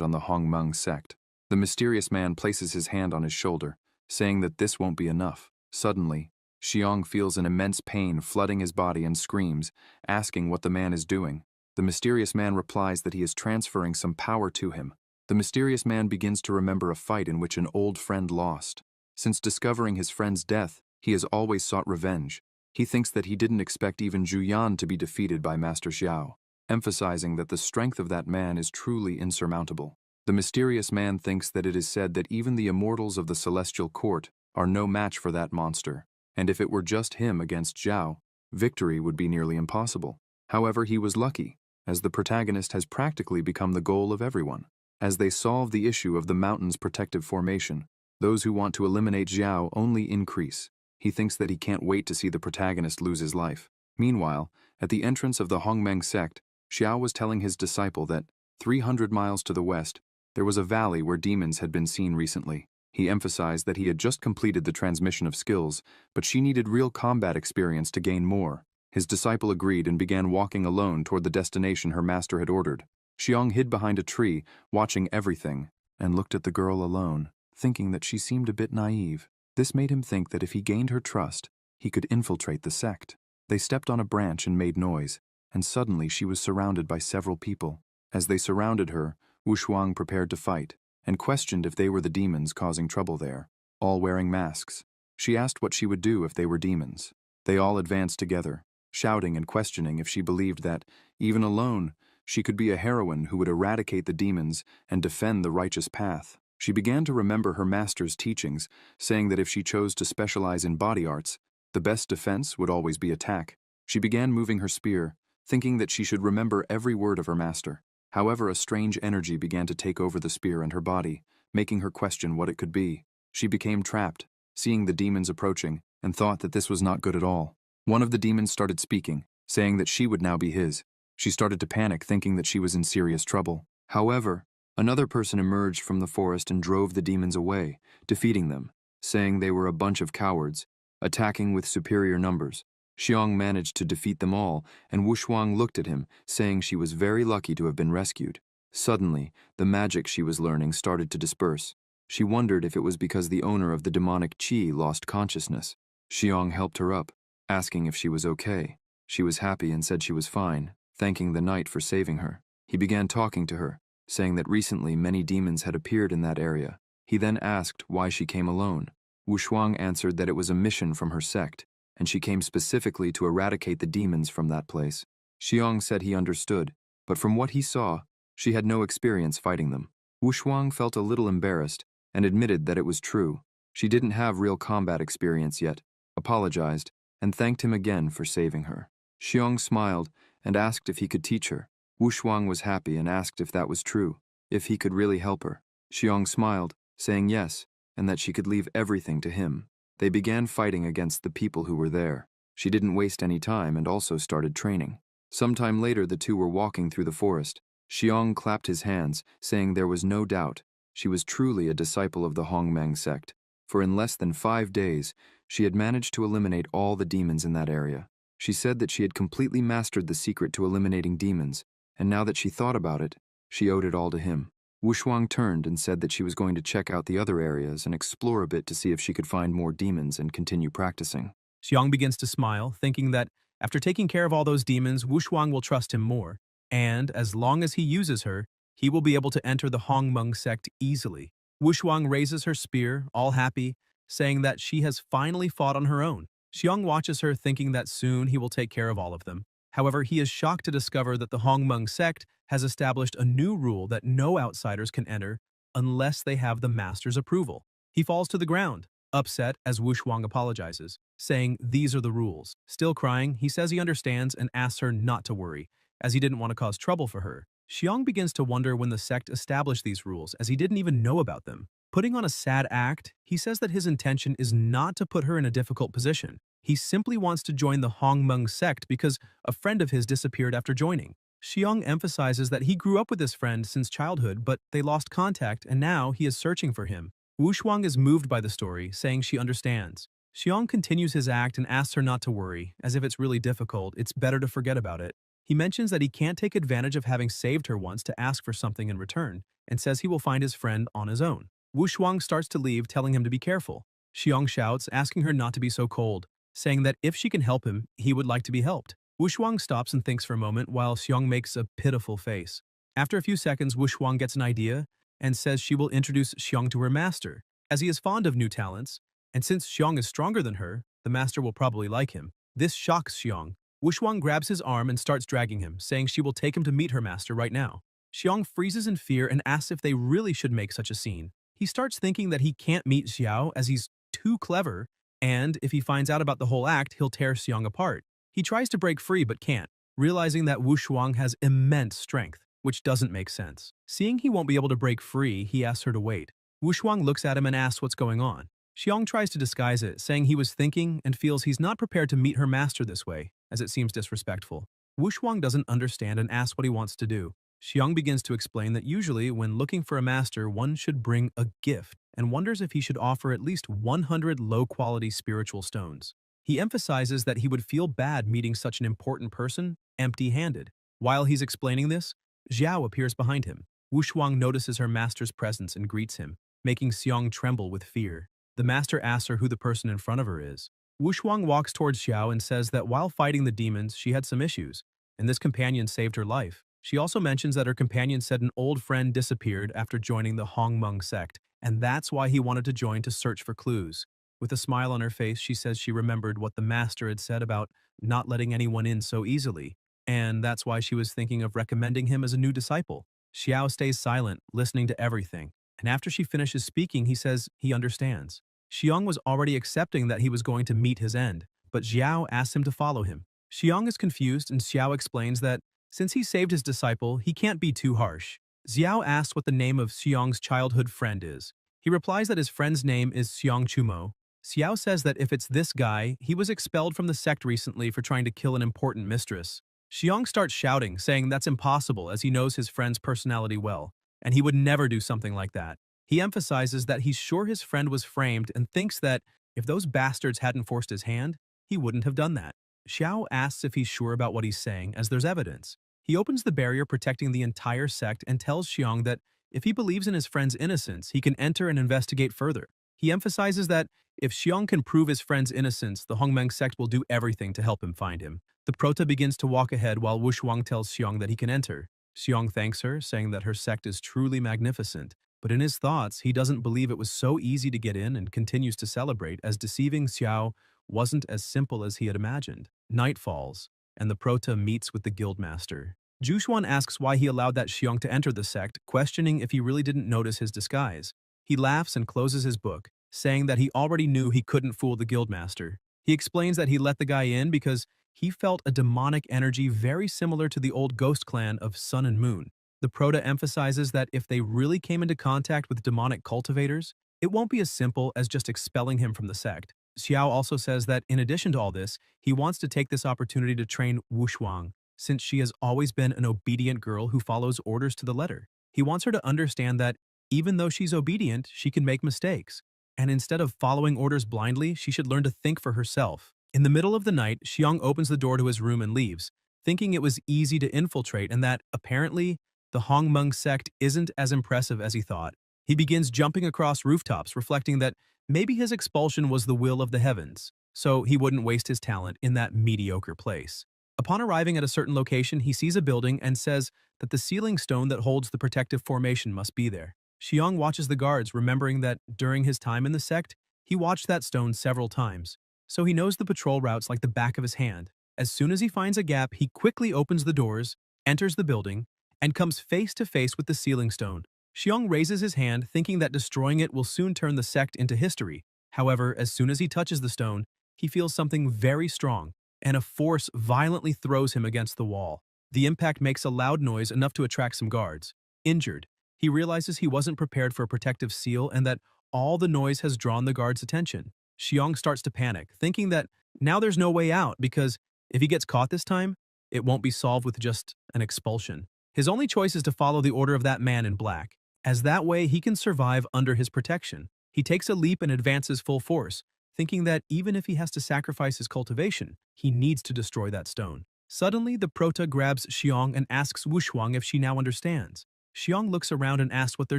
on the Hongmeng sect. The mysterious man places his hand on his shoulder, saying that this won't be enough. Suddenly, Xiong feels an immense pain flooding his body and screams, asking what the man is doing. The mysterious man replies that he is transferring some power to him. The mysterious man begins to remember a fight in which an old friend lost. Since discovering his friend's death, he has always sought revenge. He thinks that he didn't expect even Zhu Yan to be defeated by Master Xiao, emphasizing that the strength of that man is truly insurmountable. The mysterious man thinks that it is said that even the immortals of the celestial court are no match for that monster, and if it were just him against Zhao, victory would be nearly impossible. However, he was lucky, as the protagonist has practically become the goal of everyone. As they solve the issue of the mountain's protective formation, those who want to eliminate Zhao only increase. He thinks that he can't wait to see the protagonist lose his life. Meanwhile, at the entrance of the Hongmeng sect, Xiao was telling his disciple that, 300 miles to the west, there was a valley where demons had been seen recently. He emphasized that he had just completed the transmission of skills, but she needed real combat experience to gain more. His disciple agreed and began walking alone toward the destination her master had ordered. Xiong hid behind a tree, watching everything, and looked at the girl alone, thinking that she seemed a bit naive. This made him think that if he gained her trust, he could infiltrate the sect. They stepped on a branch and made noise, and suddenly she was surrounded by several people. As they surrounded her, Wu Shuang prepared to fight, and questioned if they were the demons causing trouble there, all wearing masks. She asked what she would do if they were demons. They all advanced together, shouting and questioning if she believed that, even alone, she could be a heroine who would eradicate the demons and defend the righteous path. She began to remember her master's teachings, saying that if she chose to specialize in body arts, the best defense would always be attack. She began moving her spear, thinking that she should remember every word of her master. However, a strange energy began to take over the spear and her body, making her question what it could be. She became trapped, seeing the demons approaching, and thought that this was not good at all. One of the demons started speaking, saying that she would now be his. She started to panic, thinking that she was in serious trouble. However, another person emerged from the forest and drove the demons away, defeating them, saying they were a bunch of cowards, attacking with superior numbers. Xiong managed to defeat them all, and Wu Shuang looked at him, saying she was very lucky to have been rescued. Suddenly, the magic she was learning started to disperse. She wondered if it was because the owner of the demonic qi lost consciousness. Xiong helped her up, asking if she was okay. She was happy and said she was fine, thanking the knight for saving her. He began talking to her, saying that recently many demons had appeared in that area. He then asked why she came alone. Wu Shuang answered that it was a mission from her sect, and she came specifically to eradicate the demons from that place. Xiong said he understood, but from what he saw, she had no experience fighting them. Wu Shuang felt a little embarrassed and admitted that it was true. She didn't have real combat experience yet, apologized, and thanked him again for saving her. Xiong smiled and asked if he could teach her. Wu Shuang was happy and asked if that was true, if he could really help her. Xiong smiled, saying yes, and that she could leave everything to him. They began fighting against the people who were there. She didn't waste any time and also started training. Sometime later, the two were walking through the forest. Xiong clapped his hands, saying there was no doubt she was truly a disciple of the Hongmeng sect, for in less than 5 days, she had managed to eliminate all the demons in that area. She said that she had completely mastered the secret to eliminating demons, and now that she thought about it, she owed it all to him. Wu Shuang turned and said that she was going to check out the other areas and explore a bit to see if she could find more demons and continue practicing. Xiong begins to smile, thinking that after taking care of all those demons, Wu Shuang will trust him more, and as long as he uses her, he will be able to enter the Hongmeng sect easily. Wu Shuang raises her spear, all happy, saying that she has finally fought on her own. Xiong watches her thinking that soon he will take care of all of them. However, he is shocked to discover that the Hongmeng sect has established a new rule that no outsiders can enter unless they have the master's approval. He falls to the ground, upset as Wu Shuang apologizes, saying these are the rules. Still crying, he says he understands and asks her not to worry, as he didn't want to cause trouble for her. Xiong begins to wonder when the sect established these rules, as he didn't even know about them. Putting on a sad act, he says that his intention is not to put her in a difficult position. He simply wants to join the Hongmeng sect because a friend of his disappeared after joining. Xiong emphasizes that he grew up with this friend since childhood, but they lost contact and now he is searching for him. Wu Shuang is moved by the story, saying she understands. Xiong continues his act and asks her not to worry, as if it's really difficult, it's better to forget about it. He mentions that he can't take advantage of having saved her once to ask for something in return, and says he will find his friend on his own. Wu Shuang starts to leave, telling him to be careful. Xiong shouts, asking her not to be so cold, saying that if she can help him, he would like to be helped. Wu Shuang stops and thinks for a moment while Xiong makes a pitiful face. After a few seconds, Wu Shuang gets an idea and says she will introduce Xiong to her master, as he is fond of new talents, and since Xiong is stronger than her, the master will probably like him. This shocks Xiong. Wu Shuang grabs his arm and starts dragging him, saying she will take him to meet her master right now. Xiong freezes in fear and asks if they really should make such a scene. He starts thinking that he can't meet Xiao as he's too clever, and if he finds out about the whole act, he'll tear Xiong apart. He tries to break free but can't, realizing that Wu Shuang has immense strength, which doesn't make sense. Seeing he won't be able to break free, he asks her to wait. Wu Shuang looks at him and asks what's going on. Xiong tries to disguise it, saying he was thinking and feels he's not prepared to meet her master this way, as it seems disrespectful. Wu Shuang doesn't understand and asks what he wants to do. Xiong begins to explain that usually when looking for a master, one should bring a gift, and wonders if he should offer at least 100 low-quality spiritual stones. He emphasizes that he would feel bad meeting such an important person empty-handed. While he's explaining this, Xiao appears behind him. Wu Shuang notices her master's presence and greets him, making Xiong tremble with fear. The master asks her who the person in front of her is. Wu Shuang walks towards Xiao and says that while fighting the demons, she had some issues, and this companion saved her life. She also mentions that her companion said an old friend disappeared after joining the Hongmeng sect, and that's why he wanted to join to search for clues. With a smile on her face, she says she remembered what the master had said about not letting anyone in so easily, and that's why she was thinking of recommending him as a new disciple. Xiao stays silent, listening to everything, and after she finishes speaking, he says he understands. Xiong was already accepting that he was going to meet his end, but Xiao asks him to follow him. Xiong is confused and Xiao explains that since he saved his disciple, he can't be too harsh. Xiao asks what the name of Xiong's childhood friend is. He replies that his friend's name is Xiong Chumo. Xiao says that if it's this guy, he was expelled from the sect recently for trying to kill an important mistress. Xiong starts shouting, saying that's impossible as he knows his friend's personality well, and he would never do something like that. He emphasizes that he's sure his friend was framed and thinks that if those bastards hadn't forced his hand, he wouldn't have done that. Xiao asks if he's sure about what he's saying, as there's evidence. He opens the barrier protecting the entire sect and tells Xiong that if he believes in his friend's innocence, he can enter and investigate further. He emphasizes that if Xiong can prove his friend's innocence, the Hongmeng sect will do everything to help him find him. The prota begins to walk ahead while Wu Shuang tells Xiong that he can enter. Xiong thanks her, saying that her sect is truly magnificent, but in his thoughts, he doesn't believe it was so easy to get in and continues to celebrate as deceiving Xiao wasn't as simple as he had imagined. Night falls, and the prota meets with the guildmaster. Jushuan asks why he allowed that Xiong to enter the sect, questioning if he really didn't notice his disguise. He laughs and closes his book, saying that he already knew he couldn't fool the guildmaster. He explains that he let the guy in because he felt a demonic energy very similar to the old ghost clan of Sun and Moon. The prota emphasizes that if they really came into contact with demonic cultivators, it won't be as simple as just expelling him from the sect. Xiao also says that in addition to all this, he wants to take this opportunity to train Wu Shuang, since she has always been an obedient girl who follows orders to the letter. He wants her to understand that even though she's obedient, she can make mistakes. And instead of following orders blindly, she should learn to think for herself. In the middle of the night, Xiong opens the door to his room and leaves, thinking it was easy to infiltrate and that, apparently, the Hongmeng sect isn't as impressive as he thought. He begins jumping across rooftops, reflecting that maybe his expulsion was the will of the heavens, so he wouldn't waste his talent in that mediocre place. Upon arriving at a certain location, he sees a building and says that the ceiling stone that holds the protective formation must be there. Xiong watches the guards, remembering that during his time in the sect, He watched that stone several times, so he knows the patrol routes like the back of his hand. As soon as he finds a gap, he quickly opens the doors, enters the building, and comes face to face with the sealing stone. Xiong raises his hand, thinking that destroying it will soon turn the sect into history. However, as soon as he touches the stone, he feels something very strong, and a force violently throws him against the wall. The impact makes a loud noise enough to attract some guards. Injured, he realizes he wasn't prepared for a protective seal and that all the noise has drawn the guards' attention. Xiong starts to panic, thinking that now there's no way out because if he gets caught this time, it won't be solved with just an expulsion. His only choice is to follow the order of that man in black, as that way he can survive under his protection. He takes a leap and advances full force, thinking that even if he has to sacrifice his cultivation, he needs to destroy that stone. Suddenly, the prota grabs Xiong and asks Wushuang if she now understands. Xiong looks around and asks what they're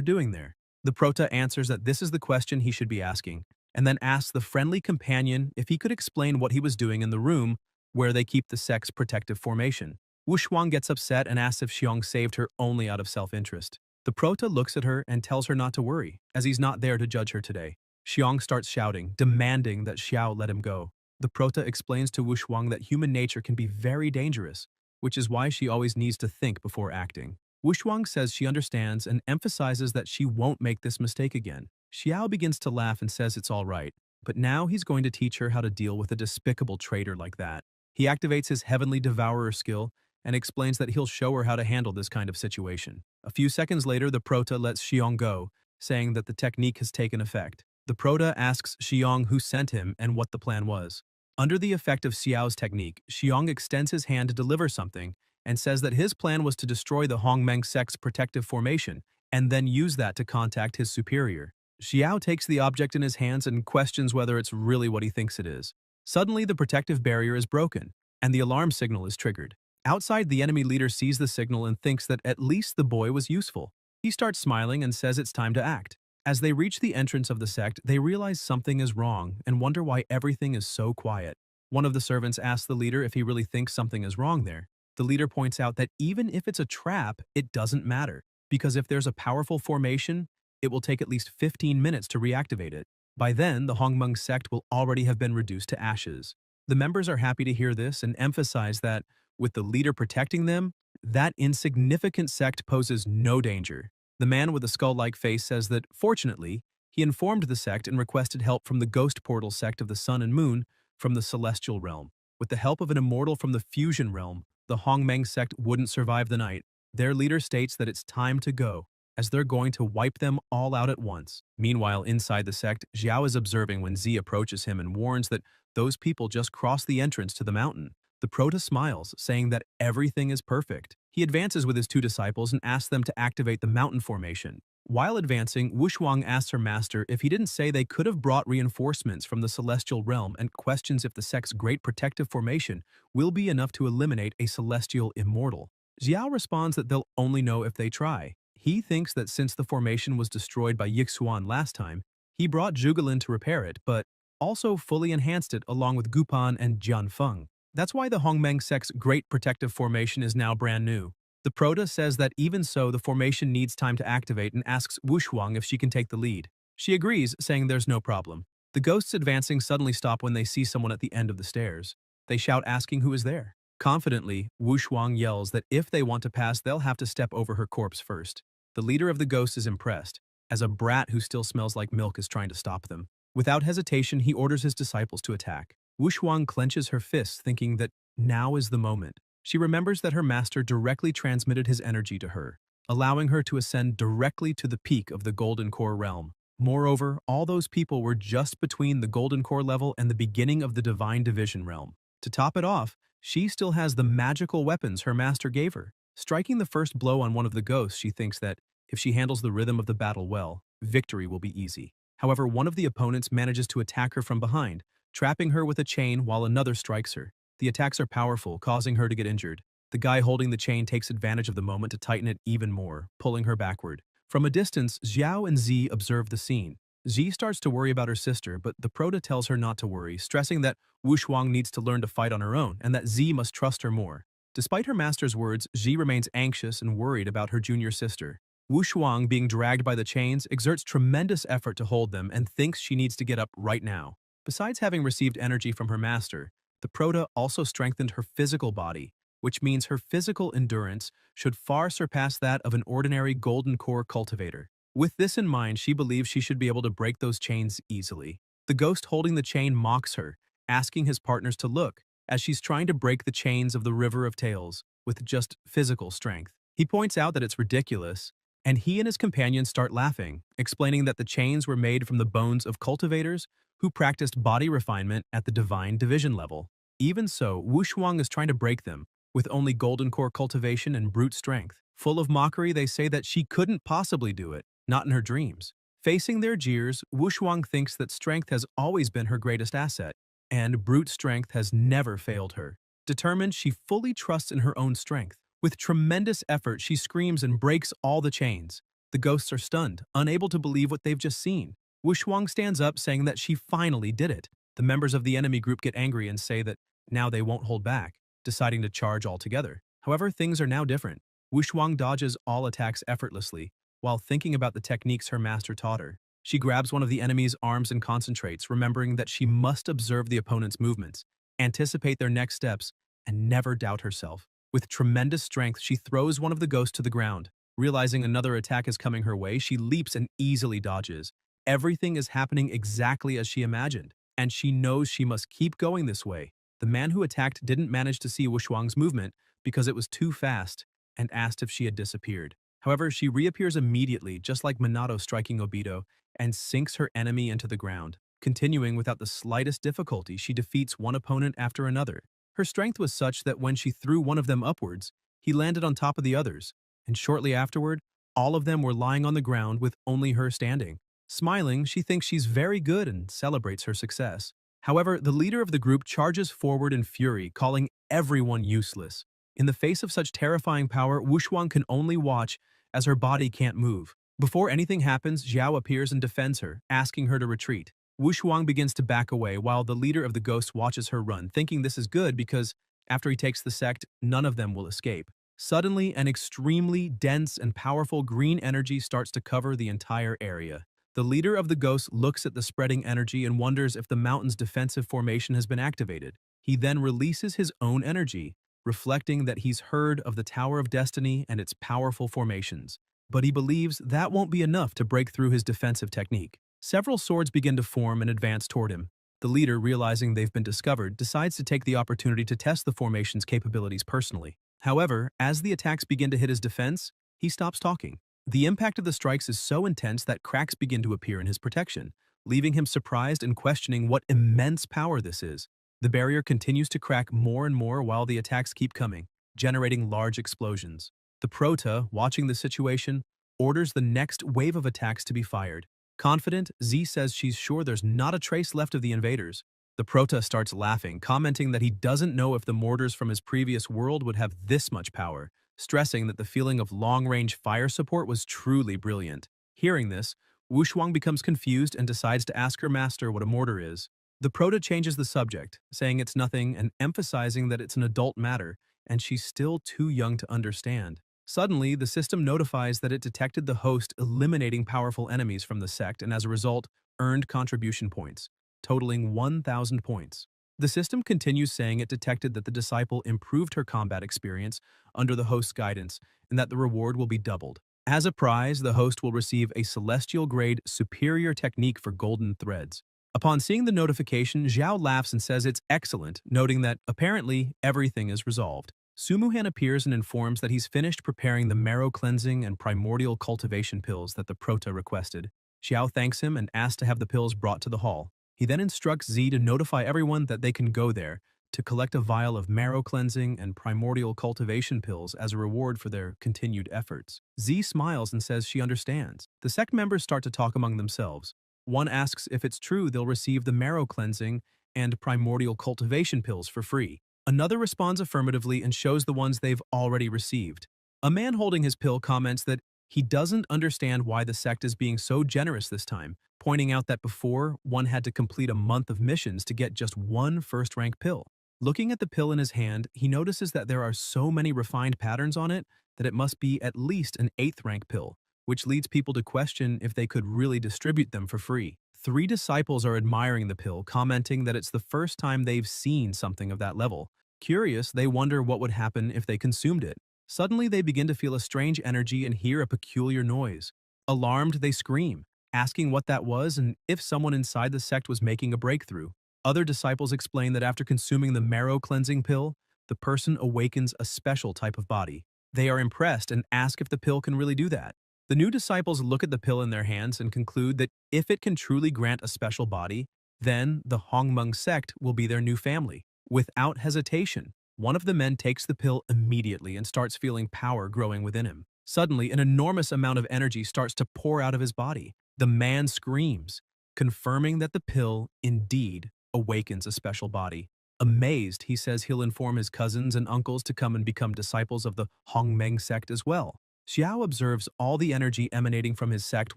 doing there. The prota answers that this is the question he should be asking, and then asks the friendly companion if he could explain what he was doing in the room where they keep the sect's protective formation. Wushuang gets upset and asks if Xiong saved her only out of self-interest. The prota looks at her and tells her not to worry, as he's not there to judge her today. Xiong starts shouting, demanding that Xiao let him go. The prota explains to Wushuang that human nature can be very dangerous, which is why she always needs to think before acting. Wushuang says she understands and emphasizes that she won't make this mistake again. Xiao begins to laugh and says it's all right, but now he's going to teach her how to deal with a despicable traitor like that. He activates his Heavenly Devourer skill and explains that he'll show her how to handle this kind of situation. A few seconds later, the prota lets Xiong go, saying that the technique has taken effect. The prota asks Xiong who sent him and what the plan was. Under the effect of Xiao's technique, Xiong extends his hand to deliver something and says that his plan was to destroy the Hongmeng sect's protective formation and then use that to contact his superior. Xiao takes the object in his hands and questions whether it's really what he thinks it is. Suddenly, the protective barrier is broken, and the alarm signal is triggered. Outside, the enemy leader sees the signal and thinks that at least the boy was useful. He starts smiling and says it's time to act. As they reach the entrance of the sect, they realize something is wrong and wonder why everything is so quiet. One of the servants asks the leader if he really thinks something is wrong there. The leader points out that even if it's a trap, it doesn't matter, because if there's a powerful formation, it will take at least 15 minutes to reactivate it. By then, the Hongmeng sect will already have been reduced to ashes. The members are happy to hear this and emphasize that, with the leader protecting them, that insignificant sect poses no danger. The man with the skull-like face says that, fortunately, he informed the sect and requested help from the ghost portal sect of the Sun and Moon from the celestial realm. With the help of an immortal from the fusion realm, the Hongmeng sect wouldn't survive the night. Their leader states that it's time to go, as they're going to wipe them all out at once. Meanwhile, inside the sect, Xiao is observing when Z approaches him and warns that those people just crossed the entrance to the mountain. The prota smiles, saying that everything is perfect. He advances with his two disciples and asks them to activate the mountain formation. While advancing, Wushuang asks her master if he didn't say they could have brought reinforcements from the celestial realm and questions if the sect's great protective formation will be enough to eliminate a celestial immortal. Xiao responds that they'll only know if they try. He thinks that since the formation was destroyed by Yixuan last time, he brought Zhugelin to repair it, but also fully enhanced it along with Gupan and Jianfeng. That's why the Hongmeng sect's great protective formation is now brand new. The prota says that even so, the formation needs time to activate and asks Wushuang if she can take the lead. She agrees, saying there's no problem. The ghosts advancing suddenly stop when they see someone at the end of the stairs. They shout asking who is there. Confidently, Wushuang yells that if they want to pass, they'll have to step over her corpse first. The leader of the ghosts is impressed, as a brat who still smells like milk is trying to stop them. Without hesitation, he orders his disciples to attack. Wushuang clenches her fists, thinking that now is the moment. She remembers that her master directly transmitted his energy to her, allowing her to ascend directly to the peak of the Golden Core realm. Moreover, all those people were just between the Golden Core level and the beginning of the Divine Division realm. To top it off, she still has the magical weapons her master gave her. Striking the first blow on one of the ghosts, she thinks that if she handles the rhythm of the battle well, victory will be easy. However, one of the opponents manages to attack her from behind, trapping her with a chain while another strikes her. The attacks are powerful, causing her to get injured. The guy holding the chain takes advantage of the moment to tighten it even more, pulling her backward. From a distance, Xiao and Z observe the scene. Z starts to worry about her sister, but the prota tells her not to worry, stressing that Wushuang needs to learn to fight on her own and that Z must trust her more. Despite her master's words, Z remains anxious and worried about her junior sister. Wu Shuang, being dragged by the chains, exerts tremendous effort to hold them and thinks she needs to get up right now. Besides having received energy from her master, the Prota also strengthened her physical body, which means her physical endurance should far surpass that of an ordinary golden core cultivator. With this in mind, she believes she should be able to break those chains easily. The ghost holding the chain mocks her, asking his partners to look, as she's trying to break the chains of the River of Tales with just physical strength. He points out that it's ridiculous, and he and his companions start laughing, explaining that the chains were made from the bones of cultivators who practiced body refinement at the divine division level. Even so, Wu Shuang is trying to break them, with only golden core cultivation and brute strength. Full of mockery, they say that she couldn't possibly do it, not in her dreams. Facing their jeers, Wu Shuang thinks that strength has always been her greatest asset, and brute strength has never failed her. Determined, she fully trusts in her own strength. With tremendous effort, she screams and breaks all the chains. The ghosts are stunned, unable to believe what they've just seen. Wu Shuang stands up, saying that she finally did it. The members of the enemy group get angry and say that now they won't hold back, deciding to charge altogether. However, things are now different. Wu Shuang dodges all attacks effortlessly, while thinking about the techniques her master taught her. She grabs one of the enemy's arms and concentrates, remembering that she must observe the opponent's movements, anticipate their next steps, and never doubt herself. With tremendous strength, she throws one of the ghosts to the ground. Realizing another attack is coming her way, she leaps and easily dodges. Everything is happening exactly as she imagined, and she knows she must keep going this way. The man who attacked didn't manage to see Wu Shuang's movement because it was too fast, and asked if she had disappeared. However, she reappears immediately, just like Minato striking Obito, and sinks her enemy into the ground. Continuing without the slightest difficulty, she defeats one opponent after another. Her strength was such that when she threw one of them upwards, he landed on top of the others, and shortly afterward, all of them were lying on the ground with only her standing. Smiling, she thinks she's very good and celebrates her success. However, the leader of the group charges forward in fury, calling everyone useless. In the face of such terrifying power, Wu Shuang can only watch as her body can't move. Before anything happens, Xiao appears and defends her, asking her to retreat. Wu Shuang begins to back away while the leader of the ghosts watches her run, thinking this is good because after he takes the sect, none of them will escape. Suddenly, an extremely dense and powerful green energy starts to cover the entire area. The leader of the ghosts looks at the spreading energy and wonders if the mountain's defensive formation has been activated. He then releases his own energy, reflecting that he's heard of the Tower of Destiny and its powerful formations. But he believes that won't be enough to break through his defensive technique. Several swords begin to form and advance toward him. The leader, realizing they've been discovered, decides to take the opportunity to test the formation's capabilities personally. However, as the attacks begin to hit his defense, he stops talking. The impact of the strikes is so intense that cracks begin to appear in his protection, leaving him surprised and questioning what immense power this is. The barrier continues to crack more and more while the attacks keep coming, generating large explosions. The Prota, watching the situation, orders the next wave of attacks to be fired. Confident, Z says she's sure there's not a trace left of the invaders. The Prota starts laughing, commenting that he doesn't know if the mortars from his previous world would have this much power, stressing that the feeling of long-range fire support was truly brilliant. Hearing this, Wu Shuang becomes confused and decides to ask her master what a mortar is. The Prota changes the subject, saying it's nothing and emphasizing that it's an adult matter, and she's still too young to understand. Suddenly, the system notifies that it detected the host eliminating powerful enemies from the sect and as a result, earned contribution points, totaling 1,000 points. The system continues saying it detected that the disciple improved her combat experience under the host's guidance and that the reward will be doubled. As a prize, the host will receive a celestial-grade superior technique for golden threads. Upon seeing the notification, Zhao laughs and says it's excellent, noting that, apparently, everything is resolved. Sumuhan appears and informs that he's finished preparing the marrow cleansing and primordial cultivation pills that the Prota requested. Xiao thanks him and asks to have the pills brought to the hall. He then instructs Z to notify everyone that they can go there to collect a vial of marrow cleansing and primordial cultivation pills as a reward for their continued efforts. Z smiles and says she understands. The sect members start to talk among themselves. One asks if it's true they'll receive the marrow cleansing and primordial cultivation pills for free. Another responds affirmatively and shows the ones they've already received. A man holding his pill comments that he doesn't understand why the sect is being so generous this time, pointing out that before, one had to complete a month of missions to get just one first-rank pill. Looking at the pill in his hand, he notices that there are so many refined patterns on it that it must be at least an 8th-rank pill, which leads people to question if they could really distribute them for free. 3 disciples are admiring the pill, commenting that it's the first time they've seen something of that level. Curious, they wonder what would happen if they consumed it. Suddenly, they begin to feel a strange energy and hear a peculiar noise. Alarmed, they scream, asking what that was and if someone inside the sect was making a breakthrough. Other disciples explain that after consuming the marrow cleansing pill, the person awakens a special type of body. They are impressed and ask if the pill can really do that. The new disciples look at the pill in their hands and conclude that if it can truly grant a special body, then the Hongmeng sect will be their new family. Without hesitation, one of the men takes the pill immediately and starts feeling power growing within him. Suddenly, an enormous amount of energy starts to pour out of his body. The man screams, confirming that the pill indeed awakens a special body. Amazed, he says he'll inform his cousins and uncles to come and become disciples of the Hongmeng sect as well. Xiao observes all the energy emanating from his sect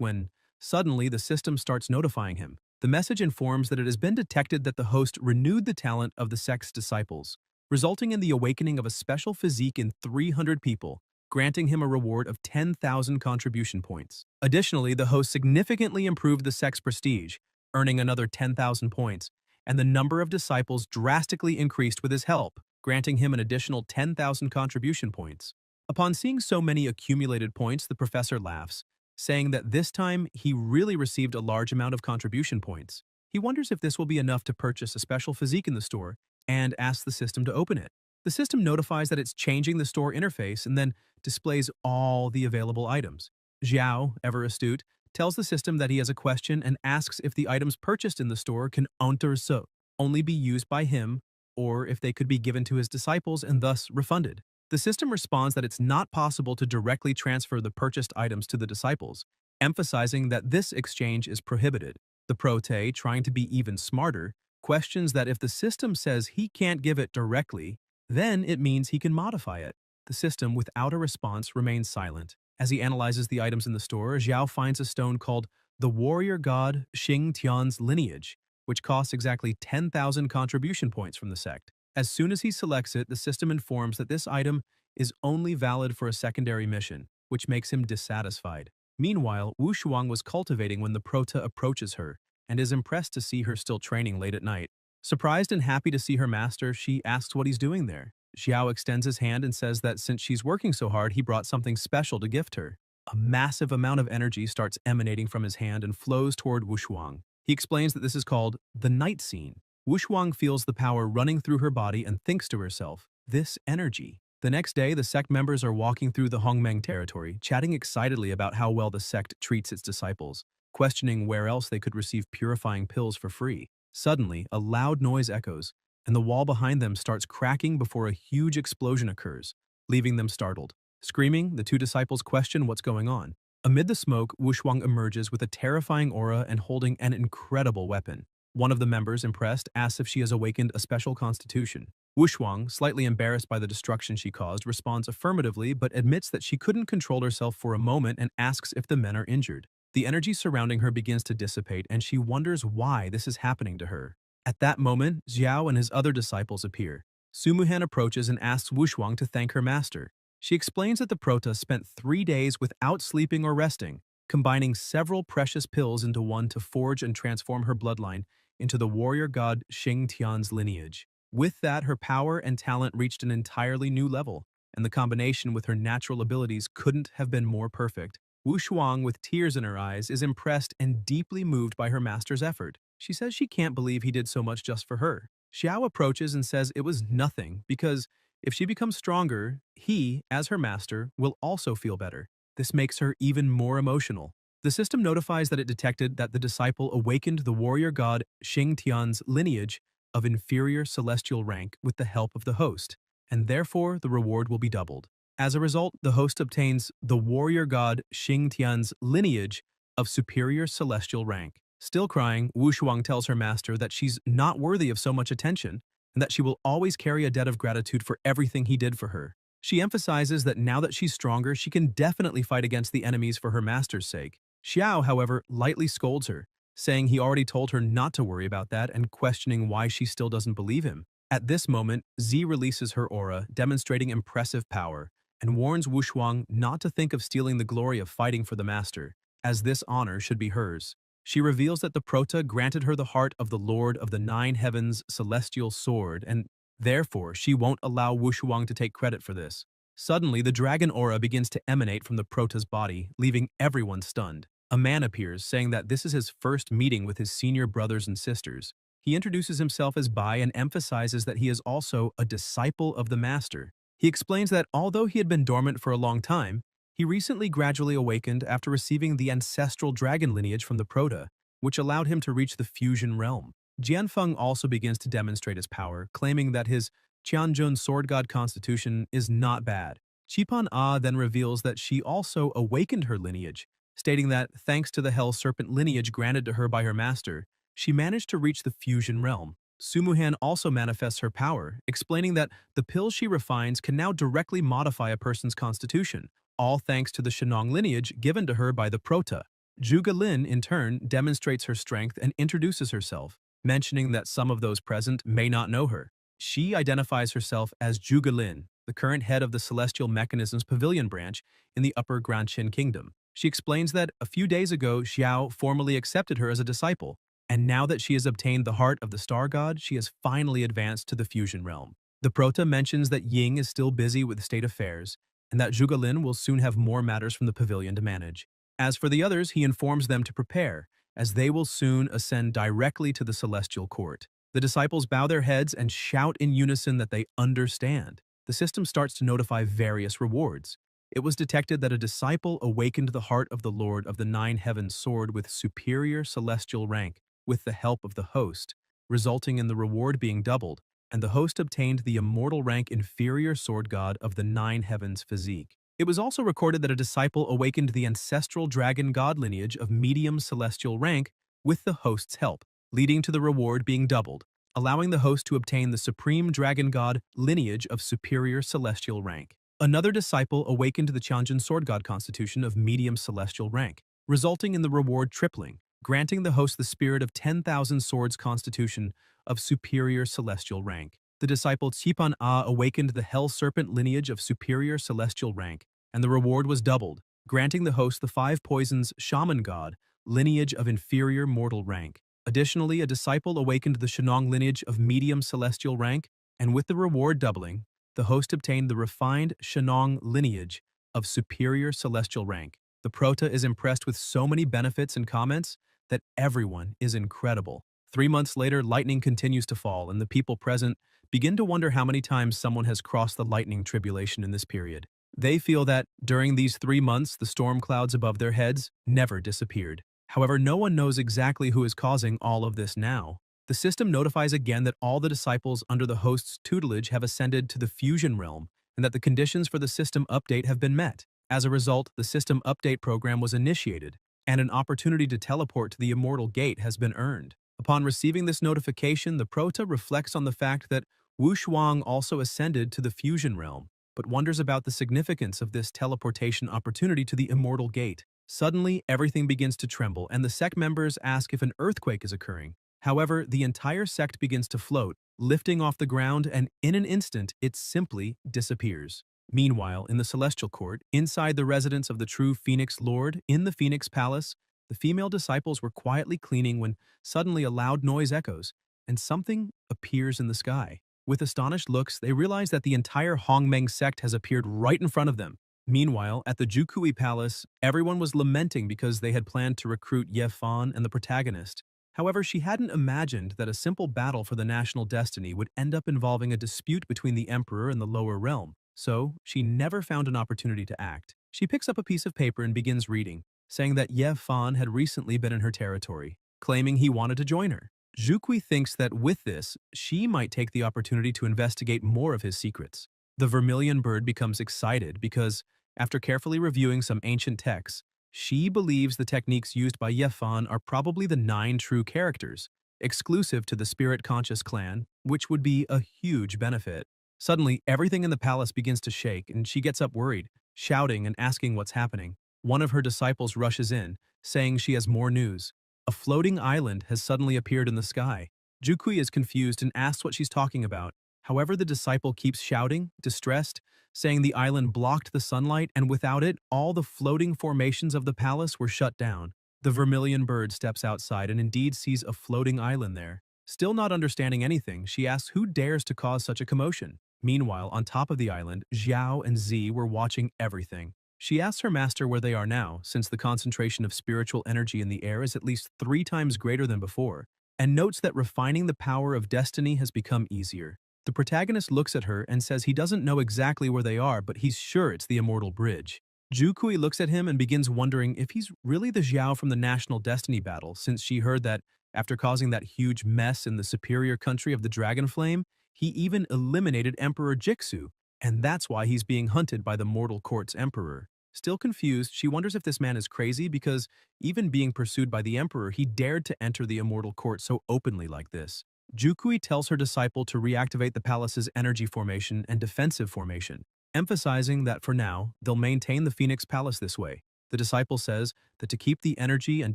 when, suddenly, the system starts notifying him. The message informs that it has been detected that the host renewed the talent of the sect's disciples, resulting in the awakening of a special physique in 300 people, granting him a reward of 10,000 contribution points. Additionally, the host significantly improved the sect's prestige, earning another 10,000 points, and the number of disciples drastically increased with his help, granting him an additional 10,000 contribution points. Upon seeing so many accumulated points, the professor laughs, saying that this time he really received a large amount of contribution points. He wonders if this will be enough to purchase a special physique in the store and asks the system to open it. The system notifies that it's changing the store interface and then displays all the available items. Xiao, ever astute, tells the system that he has a question and asks if the items purchased in the store can only be used by him or if they could be given to his disciples and thus refunded. The system responds that it's not possible to directly transfer the purchased items to the disciples, emphasizing that this exchange is prohibited. The protege, trying to be even smarter, questions that if the system says he can't give it directly, then it means he can modify it. The system, without a response, remains silent. As he analyzes the items in the store, Xiao finds a stone called the warrior god Xing Tian's lineage, which costs exactly 10,000 contribution points from the sect. As soon as he selects it, the system informs that this item is only valid for a secondary mission, which makes him dissatisfied. Meanwhile, Wu Shuang was cultivating when the prota approaches her and is impressed to see her still training late at night. Surprised and happy to see her master, she asks what he's doing there. Xiao extends his hand and says that since she's working so hard, he brought something special to gift her. A massive amount of energy starts emanating from his hand and flows toward Wu Shuang. He explains that this is called the night scene. Wu Shuang feels the power running through her body and thinks to herself, this energy. The next day, the sect members are walking through the Hongmeng territory, chatting excitedly about how well the sect treats its disciples, questioning where else they could receive purifying pills for free. Suddenly, a loud noise echoes, and the wall behind them starts cracking before a huge explosion occurs, leaving them startled. Screaming, the 2 disciples question what's going on. Amid the smoke, Wu Shuang emerges with a terrifying aura and holding an incredible weapon. One of the members, impressed, asks if she has awakened a special constitution. Wu Shuang, slightly embarrassed by the destruction she caused, responds affirmatively but admits that she couldn't control herself for a moment and asks if the men are injured. The energy surrounding her begins to dissipate and she wonders why this is happening to her. At that moment, Xiao and his other disciples appear. Sumuhan approaches and asks Wu Shuang to thank her master. She explains that the prota spent 3 days without sleeping or resting, combining several precious pills into one to forge and transform her bloodline into the warrior god Xing Tian's lineage. With that, her power and talent reached an entirely new level, and the combination with her natural abilities couldn't have been more perfect. Wu Shuang, with tears in her eyes, is impressed and deeply moved by her master's effort. She says she can't believe he did so much just for her. Xiao approaches and says it was nothing because if she becomes stronger, he, as her master, will also feel better. This makes her even more emotional. The system notifies that it detected that the disciple awakened the warrior god Xing Tian's lineage of inferior celestial rank with the help of the host, and therefore the reward will be doubled. As a result, the host obtains the warrior god Xing Tian's lineage of superior celestial rank. Still crying, Wu Shuang tells her master that she's not worthy of so much attention and that she will always carry a debt of gratitude for everything he did for her. She emphasizes that now that she's stronger, she can definitely fight against the enemies for her master's sake. Xiao, however, lightly scolds her, saying he already told her not to worry about that and questioning why she still doesn't believe him. At this moment, Z releases her aura, demonstrating impressive power, and warns Wushuang not to think of stealing the glory of fighting for the master, as this honor should be hers. She reveals that the Prota granted her the heart of the Lord of the Nine Heavens' celestial sword, and therefore she won't allow Wushuang to take credit for this. Suddenly, the dragon aura begins to emanate from the Prota's body, leaving everyone stunned. A man appears, saying that this is his first meeting with his senior brothers and sisters. He introduces himself as Bai and emphasizes that he is also a disciple of the master. He explains that although he had been dormant for a long time, he recently gradually awakened after receiving the ancestral dragon lineage from the Prota, which allowed him to reach the fusion realm. Jianfeng also begins to demonstrate his power, claiming that his Qianjun sword god constitution is not bad. Qipan Ah then reveals that she also awakened her lineage, stating that thanks to the Hell Serpent lineage granted to her by her master, she managed to reach the fusion realm. Sumuhan also manifests her power, explaining that the pills she refines can now directly modify a person's constitution, all thanks to the Shenong lineage given to her by the Prota. Zhuge Lin, in turn, demonstrates her strength and introduces herself, mentioning that some of those present may not know her. She identifies herself as Zhuge Lin, the current head of the Celestial Mechanisms Pavilion branch in the Upper Granqin Kingdom. She explains that a few days ago, Xiao formally accepted her as a disciple, and now that she has obtained the heart of the star god, she has finally advanced to the fusion realm. The Prota mentions that Ying is still busy with state affairs, and that Zhuge Lin will soon have more matters from the pavilion to manage. As for the others, he informs them to prepare, as they will soon ascend directly to the celestial court. The disciples bow their heads and shout in unison that they understand. The system starts to notify various rewards. It was detected that a disciple awakened the heart of the Lord of the Nine Heavens sword with superior celestial rank, with the help of the host, resulting in the reward being doubled, and the host obtained the immortal rank inferior sword god of the Nine Heavens physique. It was also recorded that a disciple awakened the ancestral dragon god lineage of medium celestial rank with the host's help, leading to the reward being doubled, allowing the host to obtain the supreme dragon god lineage of superior celestial rank. Another disciple awakened the Tianjin sword god constitution of medium celestial rank, resulting in the reward tripling, granting the host the spirit of 10,000 swords constitution of superior celestial rank. The disciple Qipan Ah awakened the Hell Serpent lineage of superior celestial rank, and the reward was doubled, granting the host the 5 poisons shaman god lineage of inferior mortal rank. Additionally, a disciple awakened the Shenong lineage of medium celestial rank, and with the reward doubling, the host obtained the refined Shenong lineage of superior celestial rank. The Prota is impressed with so many benefits and comments that everyone is incredible. 3 months later, lightning continues to fall, and the people present begin to wonder how many times someone has crossed the lightning tribulation in this period. They feel that, during these 3 months, the storm clouds above their heads never disappeared. However, no one knows exactly who is causing all of this now. The system notifies again that all the disciples under the host's tutelage have ascended to the fusion realm, and that the conditions for the system update have been met. As a result, the system update program was initiated, and an opportunity to teleport to the Immortal Gate has been earned. Upon receiving this notification, the Prota reflects on the fact that Wu Shuang also ascended to the fusion realm, but wonders about the significance of this teleportation opportunity to the Immortal Gate. Suddenly, everything begins to tremble, and the sect members ask if an earthquake is occurring. However, the entire sect begins to float, lifting off the ground, and in an instant, it simply disappears. Meanwhile, in the Celestial Court, inside the residence of the true Phoenix Lord, in the Phoenix Palace, the female disciples were quietly cleaning when suddenly a loud noise echoes, and something appears in the sky. With astonished looks, they realize that the entire Hongmeng sect has appeared right in front of them. Meanwhile, at the Jukui Palace, everyone was lamenting because they had planned to recruit Ye Fan and the protagonist. However, she hadn't imagined that a simple battle for the national destiny would end up involving a dispute between the Emperor and the lower realm, so she never found an opportunity to act. She picks up a piece of paper and begins reading, saying that Ye Fan had recently been in her territory, claiming he wanted to join her. Zhukui thinks that with this, she might take the opportunity to investigate more of his secrets. The vermilion bird becomes excited because, after carefully reviewing some ancient texts, she believes the techniques used by Ye Fan are probably the 9 true characters, exclusive to the spirit-conscious clan, which would be a huge benefit. Suddenly, everything in the palace begins to shake, and she gets up worried, shouting and asking what's happening. One of her disciples rushes in, saying she has more news. A floating island has suddenly appeared in the sky. Jukui is confused and asks what she's talking about. However, the disciple keeps shouting, distressed, saying the island blocked the sunlight and without it, all the floating formations of the palace were shut down. The vermilion bird steps outside and indeed sees a floating island there. Still not understanding anything, she asks who dares to cause such a commotion. Meanwhile, on top of the island, Xiao and Z were watching everything. She asks her master where they are now, since the concentration of spiritual energy in the air is at least 3 times greater than before, and notes that refining the power of destiny has become easier. The protagonist looks at her and says he doesn't know exactly where they are, but he's sure it's the Immortal Bridge. Jukui looks at him and begins wondering if he's really the Xiao from the National Destiny Battle, since she heard that, after causing that huge mess in the superior country of the Dragon Flame, he even eliminated Emperor Jixu, and that's why he's being hunted by the Mortal Court's Emperor. Still confused, she wonders if this man is crazy because, even being pursued by the Emperor, he dared to enter the Immortal Court so openly like this. Jukui tells her disciple to reactivate the palace's energy formation and defensive formation, emphasizing that for now, they'll maintain the Phoenix Palace this way. The disciple says that to keep the energy and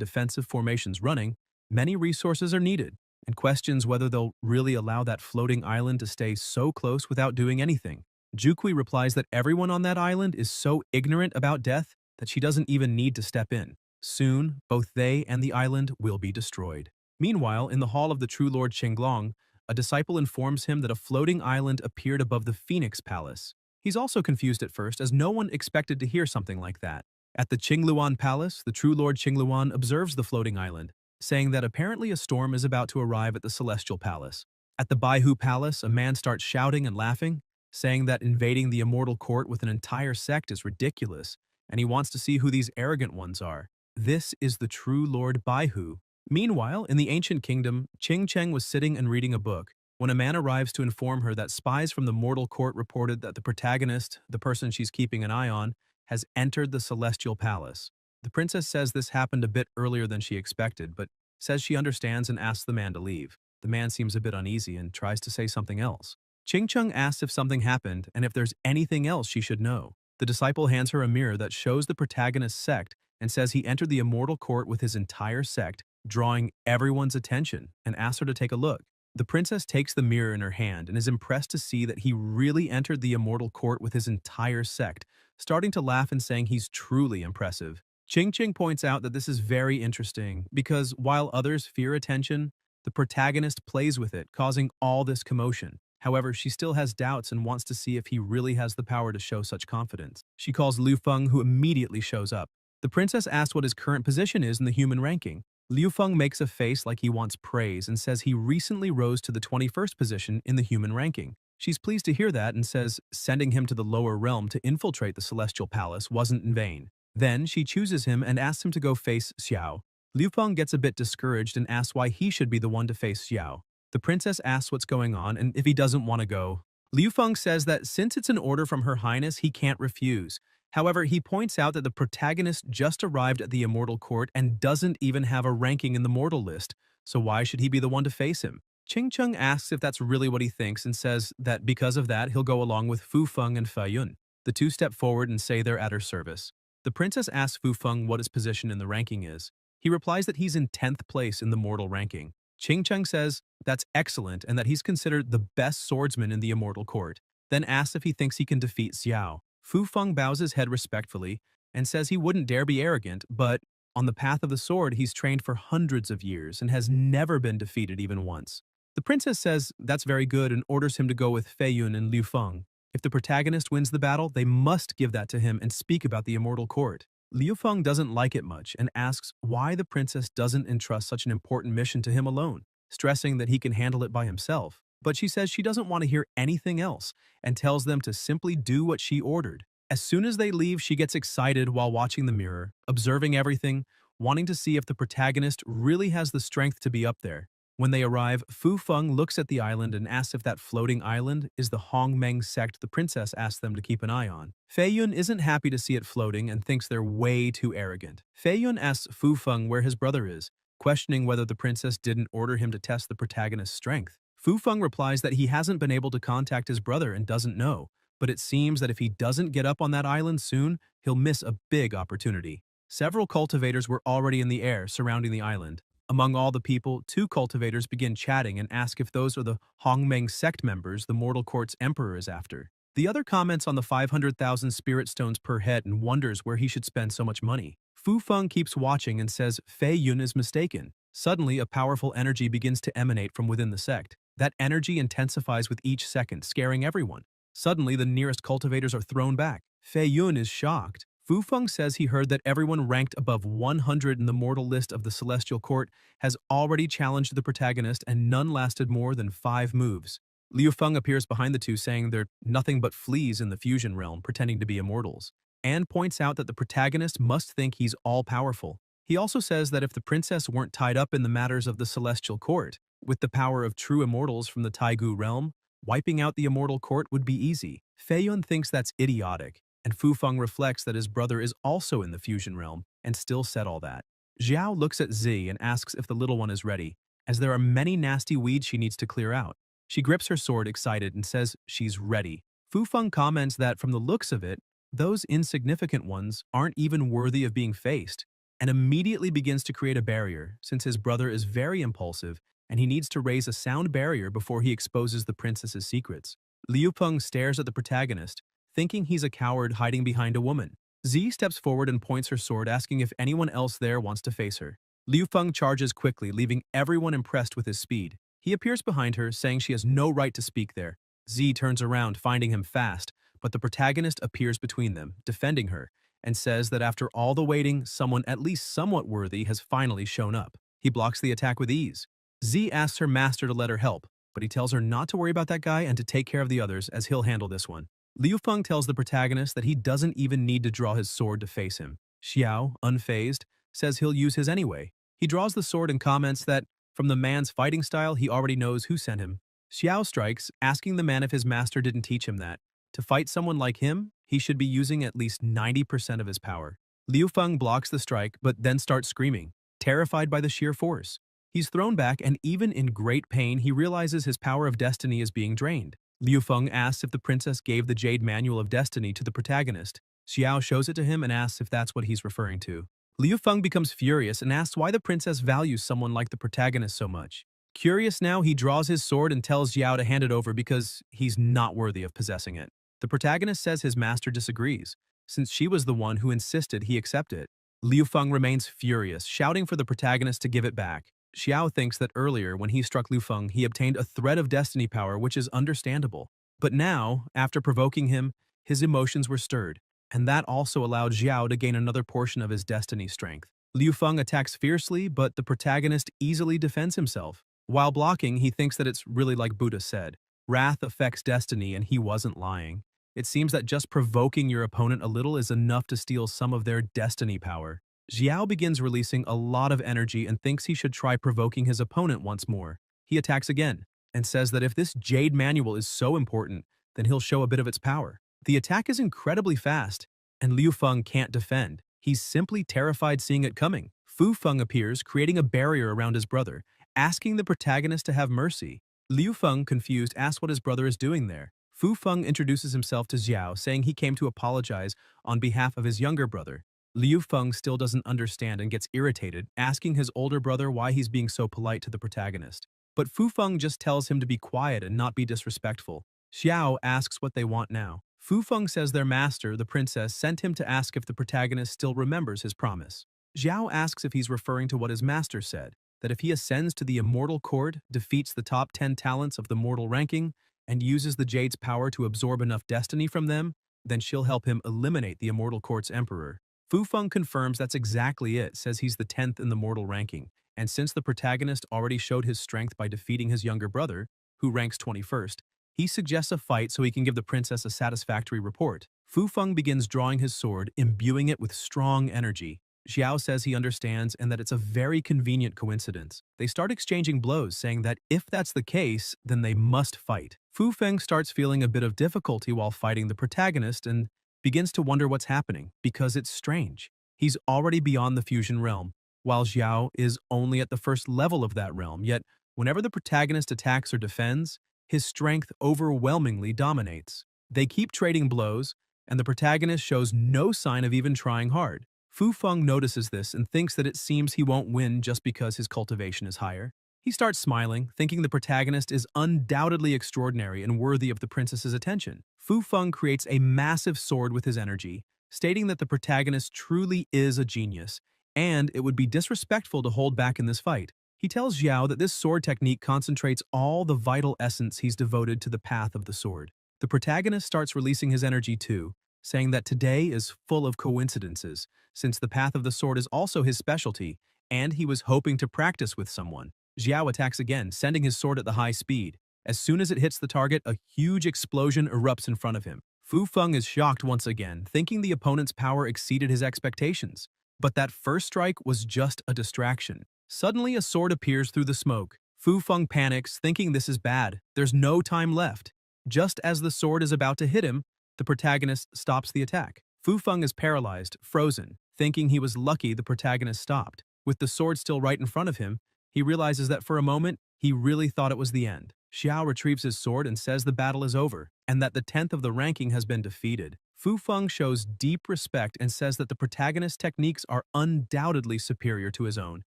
defensive formations running, many resources are needed, and questions whether they'll really allow that floating island to stay so close without doing anything. Jukui replies that everyone on that island is so ignorant about death that she doesn't even need to step in. Soon, both they and the island will be destroyed. Meanwhile, in the hall of the true Lord Qinglong, a disciple informs him that a floating island appeared above the Phoenix Palace. He's also confused at first, as no one expected to hear something like that. At the Qingluan Palace, the true Lord Qingluan observes the floating island, saying that apparently a storm is about to arrive at the Celestial Palace. At the Baihu Palace, a man starts shouting and laughing, saying that invading the Immortal Court with an entire sect is ridiculous, and he wants to see who these arrogant ones are. This is the true Lord Baihu. Meanwhile, in the ancient kingdom, Qing Cheng was sitting and reading a book when a man arrives to inform her that spies from the Mortal Court reported that the protagonist, the person she's keeping an eye on, has entered the Celestial Palace. The princess says this happened a bit earlier than she expected, but says she understands and asks the man to leave. The man seems a bit uneasy and tries to say something else. Qing Cheng asks if something happened and if there's anything else she should know. The disciple hands her a mirror that shows the protagonist's sect and says he entered the Immortal Court with his entire sect, drawing everyone's attention, and asks her to take a look. The princess takes the mirror in her hand and is impressed to see that he really entered the Immortal Court with his entire sect, starting to laugh and saying he's truly impressive. Qing Cheng points out that this is very interesting because while others fear attention, the protagonist plays with it, causing all this commotion. However, she still has doubts and wants to see if he really has the power to show such confidence. She calls Liu Feng, who immediately shows up. The princess asks what his current position is in the human ranking. Liu Feng makes a face like he wants praise and says he recently rose to the 21st position in the human ranking. She's pleased to hear that and says sending him to the lower realm to infiltrate the Celestial Palace wasn't in vain. Then she chooses him and asks him to go face Xiao. Liu Feng gets a bit discouraged and asks why he should be the one to face Xiao. The princess asks what's going on and if he doesn't want to go. Liu Feng says that since it's an order from Her Highness, he can't refuse. However, he points out that the protagonist just arrived at the Immortal Court and doesn't even have a ranking in the mortal list, so why should he be the one to face him? Qing Cheng asks if that's really what he thinks and says that because of that, he'll go along with Fu Feng and Fa Yun. The two step forward and say they're at her service. The princess asks Fu Feng what his position in the ranking is. He replies that he's in 10th place in the mortal ranking. Qing Cheng says that's excellent and that he's considered the best swordsman in the Immortal Court, then asks if he thinks he can defeat Xiao. Fu Feng bows his head respectfully and says he wouldn't dare be arrogant, but on the path of the sword he's trained for hundreds of years and has never been defeated even once. The princess says that's very good and orders him to go with Fei Yun and Liu Feng. If the protagonist wins the battle, they must give that to him and speak about the Immortal Court. Liu Feng doesn't like it much and asks why the princess doesn't entrust such an important mission to him alone, stressing that he can handle it by himself. But she says she doesn't want to hear anything else and tells them to simply do what she ordered. As soon as they leave, she gets excited while watching the mirror, observing everything, wanting to see if the protagonist really has the strength to be up there. When they arrive, Fu Feng looks at the island and asks if that floating island is the Hongmeng sect the princess asked them to keep an eye on. Fei Yun isn't happy to see it floating and thinks they're way too arrogant. Fei Yun asks Fu Feng where his brother is, questioning whether the princess didn't order him to test the protagonist's strength. Fu Feng replies that he hasn't been able to contact his brother and doesn't know, but it seems that if he doesn't get up on that island soon, he'll miss a big opportunity. Several cultivators were already in the air surrounding the island. Among all the people, 2 cultivators begin chatting and ask if those are the Hongmeng sect members the Mortal Court's emperor is after. The other comments on the 500,000 spirit stones per head and wonders where he should spend so much money. Fu Feng keeps watching and says Fei Yun is mistaken. Suddenly, a powerful energy begins to emanate from within the sect. That energy intensifies with each second, scaring everyone. Suddenly, the nearest cultivators are thrown back. Fei Yun is shocked. Fu Feng says he heard that everyone ranked above 100 in the mortal list of the Celestial Court has already challenged the protagonist and none lasted more than 5 moves. Liu Feng appears behind the two saying they're nothing but fleas in the fusion realm pretending to be immortals, and points out that the protagonist must think he's all-powerful. He also says that if the princess weren't tied up in the matters of the Celestial Court, with the power of true immortals from the Taigu realm, wiping out the immortal court would be easy. Fei Yun thinks that's idiotic, and Fu Feng reflects that his brother is also in the fusion realm and still said all that. Xiao looks at Zi and asks if the little one is ready, as there are many nasty weeds she needs to clear out. She grips her sword excited and says she's ready. Fu Feng comments that from the looks of it, those insignificant ones aren't even worthy of being faced, and immediately begins to create a barrier since his brother is very impulsive and he needs to raise a sound barrier before he exposes the princess's secrets. Liu Feng stares at the protagonist, thinking he's a coward hiding behind a woman. Z steps forward and points her sword, asking if anyone else there wants to face her. Liu Feng charges quickly, leaving everyone impressed with his speed. He appears behind her, saying she has no right to speak there. Z turns around, finding him fast, but the protagonist appears between them, defending her, and says that after all the waiting, someone at least somewhat worthy has finally shown up. He blocks the attack with ease. Z asks her master to let her help, but he tells her not to worry about that guy and to take care of the others as he'll handle this one. Liu Feng tells the protagonist that he doesn't even need to draw his sword to face him. Xiao, unfazed, says he'll use his anyway. He draws the sword and comments that, from the man's fighting style, he already knows who sent him. Xiao strikes, asking the man if his master didn't teach him that. To fight someone like him, he should be using at least 90% of his power. Liu Feng blocks the strike, but then starts screaming, terrified by the sheer force. He's thrown back, and even in great pain, he realizes his power of destiny is being drained. Liu Feng asks if the princess gave the Jade Manual of Destiny to the protagonist. Xiao shows it to him and asks if that's what he's referring to. Liu Feng becomes furious and asks why the princess values someone like the protagonist so much. Curious now, he draws his sword and tells Xiao to hand it over because he's not worthy of possessing it. The protagonist says his master disagrees, since she was the one who insisted he accept it. Liu Feng remains furious, shouting for the protagonist to give it back. Xiao thinks that earlier, when he struck Liu Feng, he obtained a thread of destiny power, which is understandable. But now, after provoking him, his emotions were stirred, and that also allowed Xiao to gain another portion of his destiny strength. Liu Feng attacks fiercely, but the protagonist easily defends himself. While blocking, he thinks that it's really like Buddha said, wrath affects destiny, and he wasn't lying. It seems that just provoking your opponent a little is enough to steal some of their destiny power. Xiao begins releasing a lot of energy and thinks he should try provoking his opponent once more. He attacks again, and says that if this Jade Manual is so important, then he'll show a bit of its power. The attack is incredibly fast, and Liu Feng can't defend. He's simply terrified seeing it coming. Fu Feng appears, creating a barrier around his brother, asking the protagonist to have mercy. Liu Feng, confused, asks what his brother is doing there. Fu Feng introduces himself to Xiao, saying he came to apologize on behalf of his younger brother. Liu Feng still doesn't understand and gets irritated, asking his older brother why he's being so polite to the protagonist. But Fu Feng just tells him to be quiet and not be disrespectful. Xiao asks what they want now. Fu Feng says their master, the princess, sent him to ask if the protagonist still remembers his promise. Xiao asks if he's referring to what his master said, that if he ascends to the immortal court, defeats the top 10 talents of the mortal ranking, and uses the Jade's power to absorb enough destiny from them, then she'll help him eliminate the immortal court's emperor. Fu Feng confirms that's exactly it, says he's the 10th in the mortal ranking, and since the protagonist already showed his strength by defeating his younger brother, who ranks 21st, he suggests a fight so he can give the princess a satisfactory report. Fu Feng begins drawing his sword, imbuing it with strong energy. Xiao says he understands and that it's a very convenient coincidence. They start exchanging blows, saying that if that's the case, then they must fight. Fu Feng starts feeling a bit of difficulty while fighting the protagonist and begins to wonder what's happening, because it's strange. He's already beyond the fusion realm, while Xiao is only at the first level of that realm, yet whenever the protagonist attacks or defends, his strength overwhelmingly dominates. They keep trading blows, and the protagonist shows no sign of even trying hard. Fu Feng notices this and thinks that it seems he won't win just because his cultivation is higher. He starts smiling, thinking the protagonist is undoubtedly extraordinary and worthy of the princess's attention. Fu Feng creates a massive sword with his energy, stating that the protagonist truly is a genius, and it would be disrespectful to hold back in this fight. He tells Xiao that this sword technique concentrates all the vital essence he's devoted to the path of the sword. The protagonist starts releasing his energy too, saying that today is full of coincidences, since the path of the sword is also his specialty, and he was hoping to practice with someone. Xiao attacks again, sending his sword at the high speed. As soon as it hits the target, a huge explosion erupts in front of him. Fu Feng is shocked once again, thinking the opponent's power exceeded his expectations. But that first strike was just a distraction. Suddenly, a sword appears through the smoke. Fu Feng panics, thinking this is bad. There's no time left. Just as the sword is about to hit him, the protagonist stops the attack. Fu Feng is paralyzed, frozen, thinking he was lucky the protagonist stopped. With the sword still right in front of him, he realizes that for a moment, he really thought it was the end. Xiao retrieves his sword and says the battle is over, and that the 10th of the ranking has been defeated. Fu Feng shows deep respect and says that the protagonist's techniques are undoubtedly superior to his own,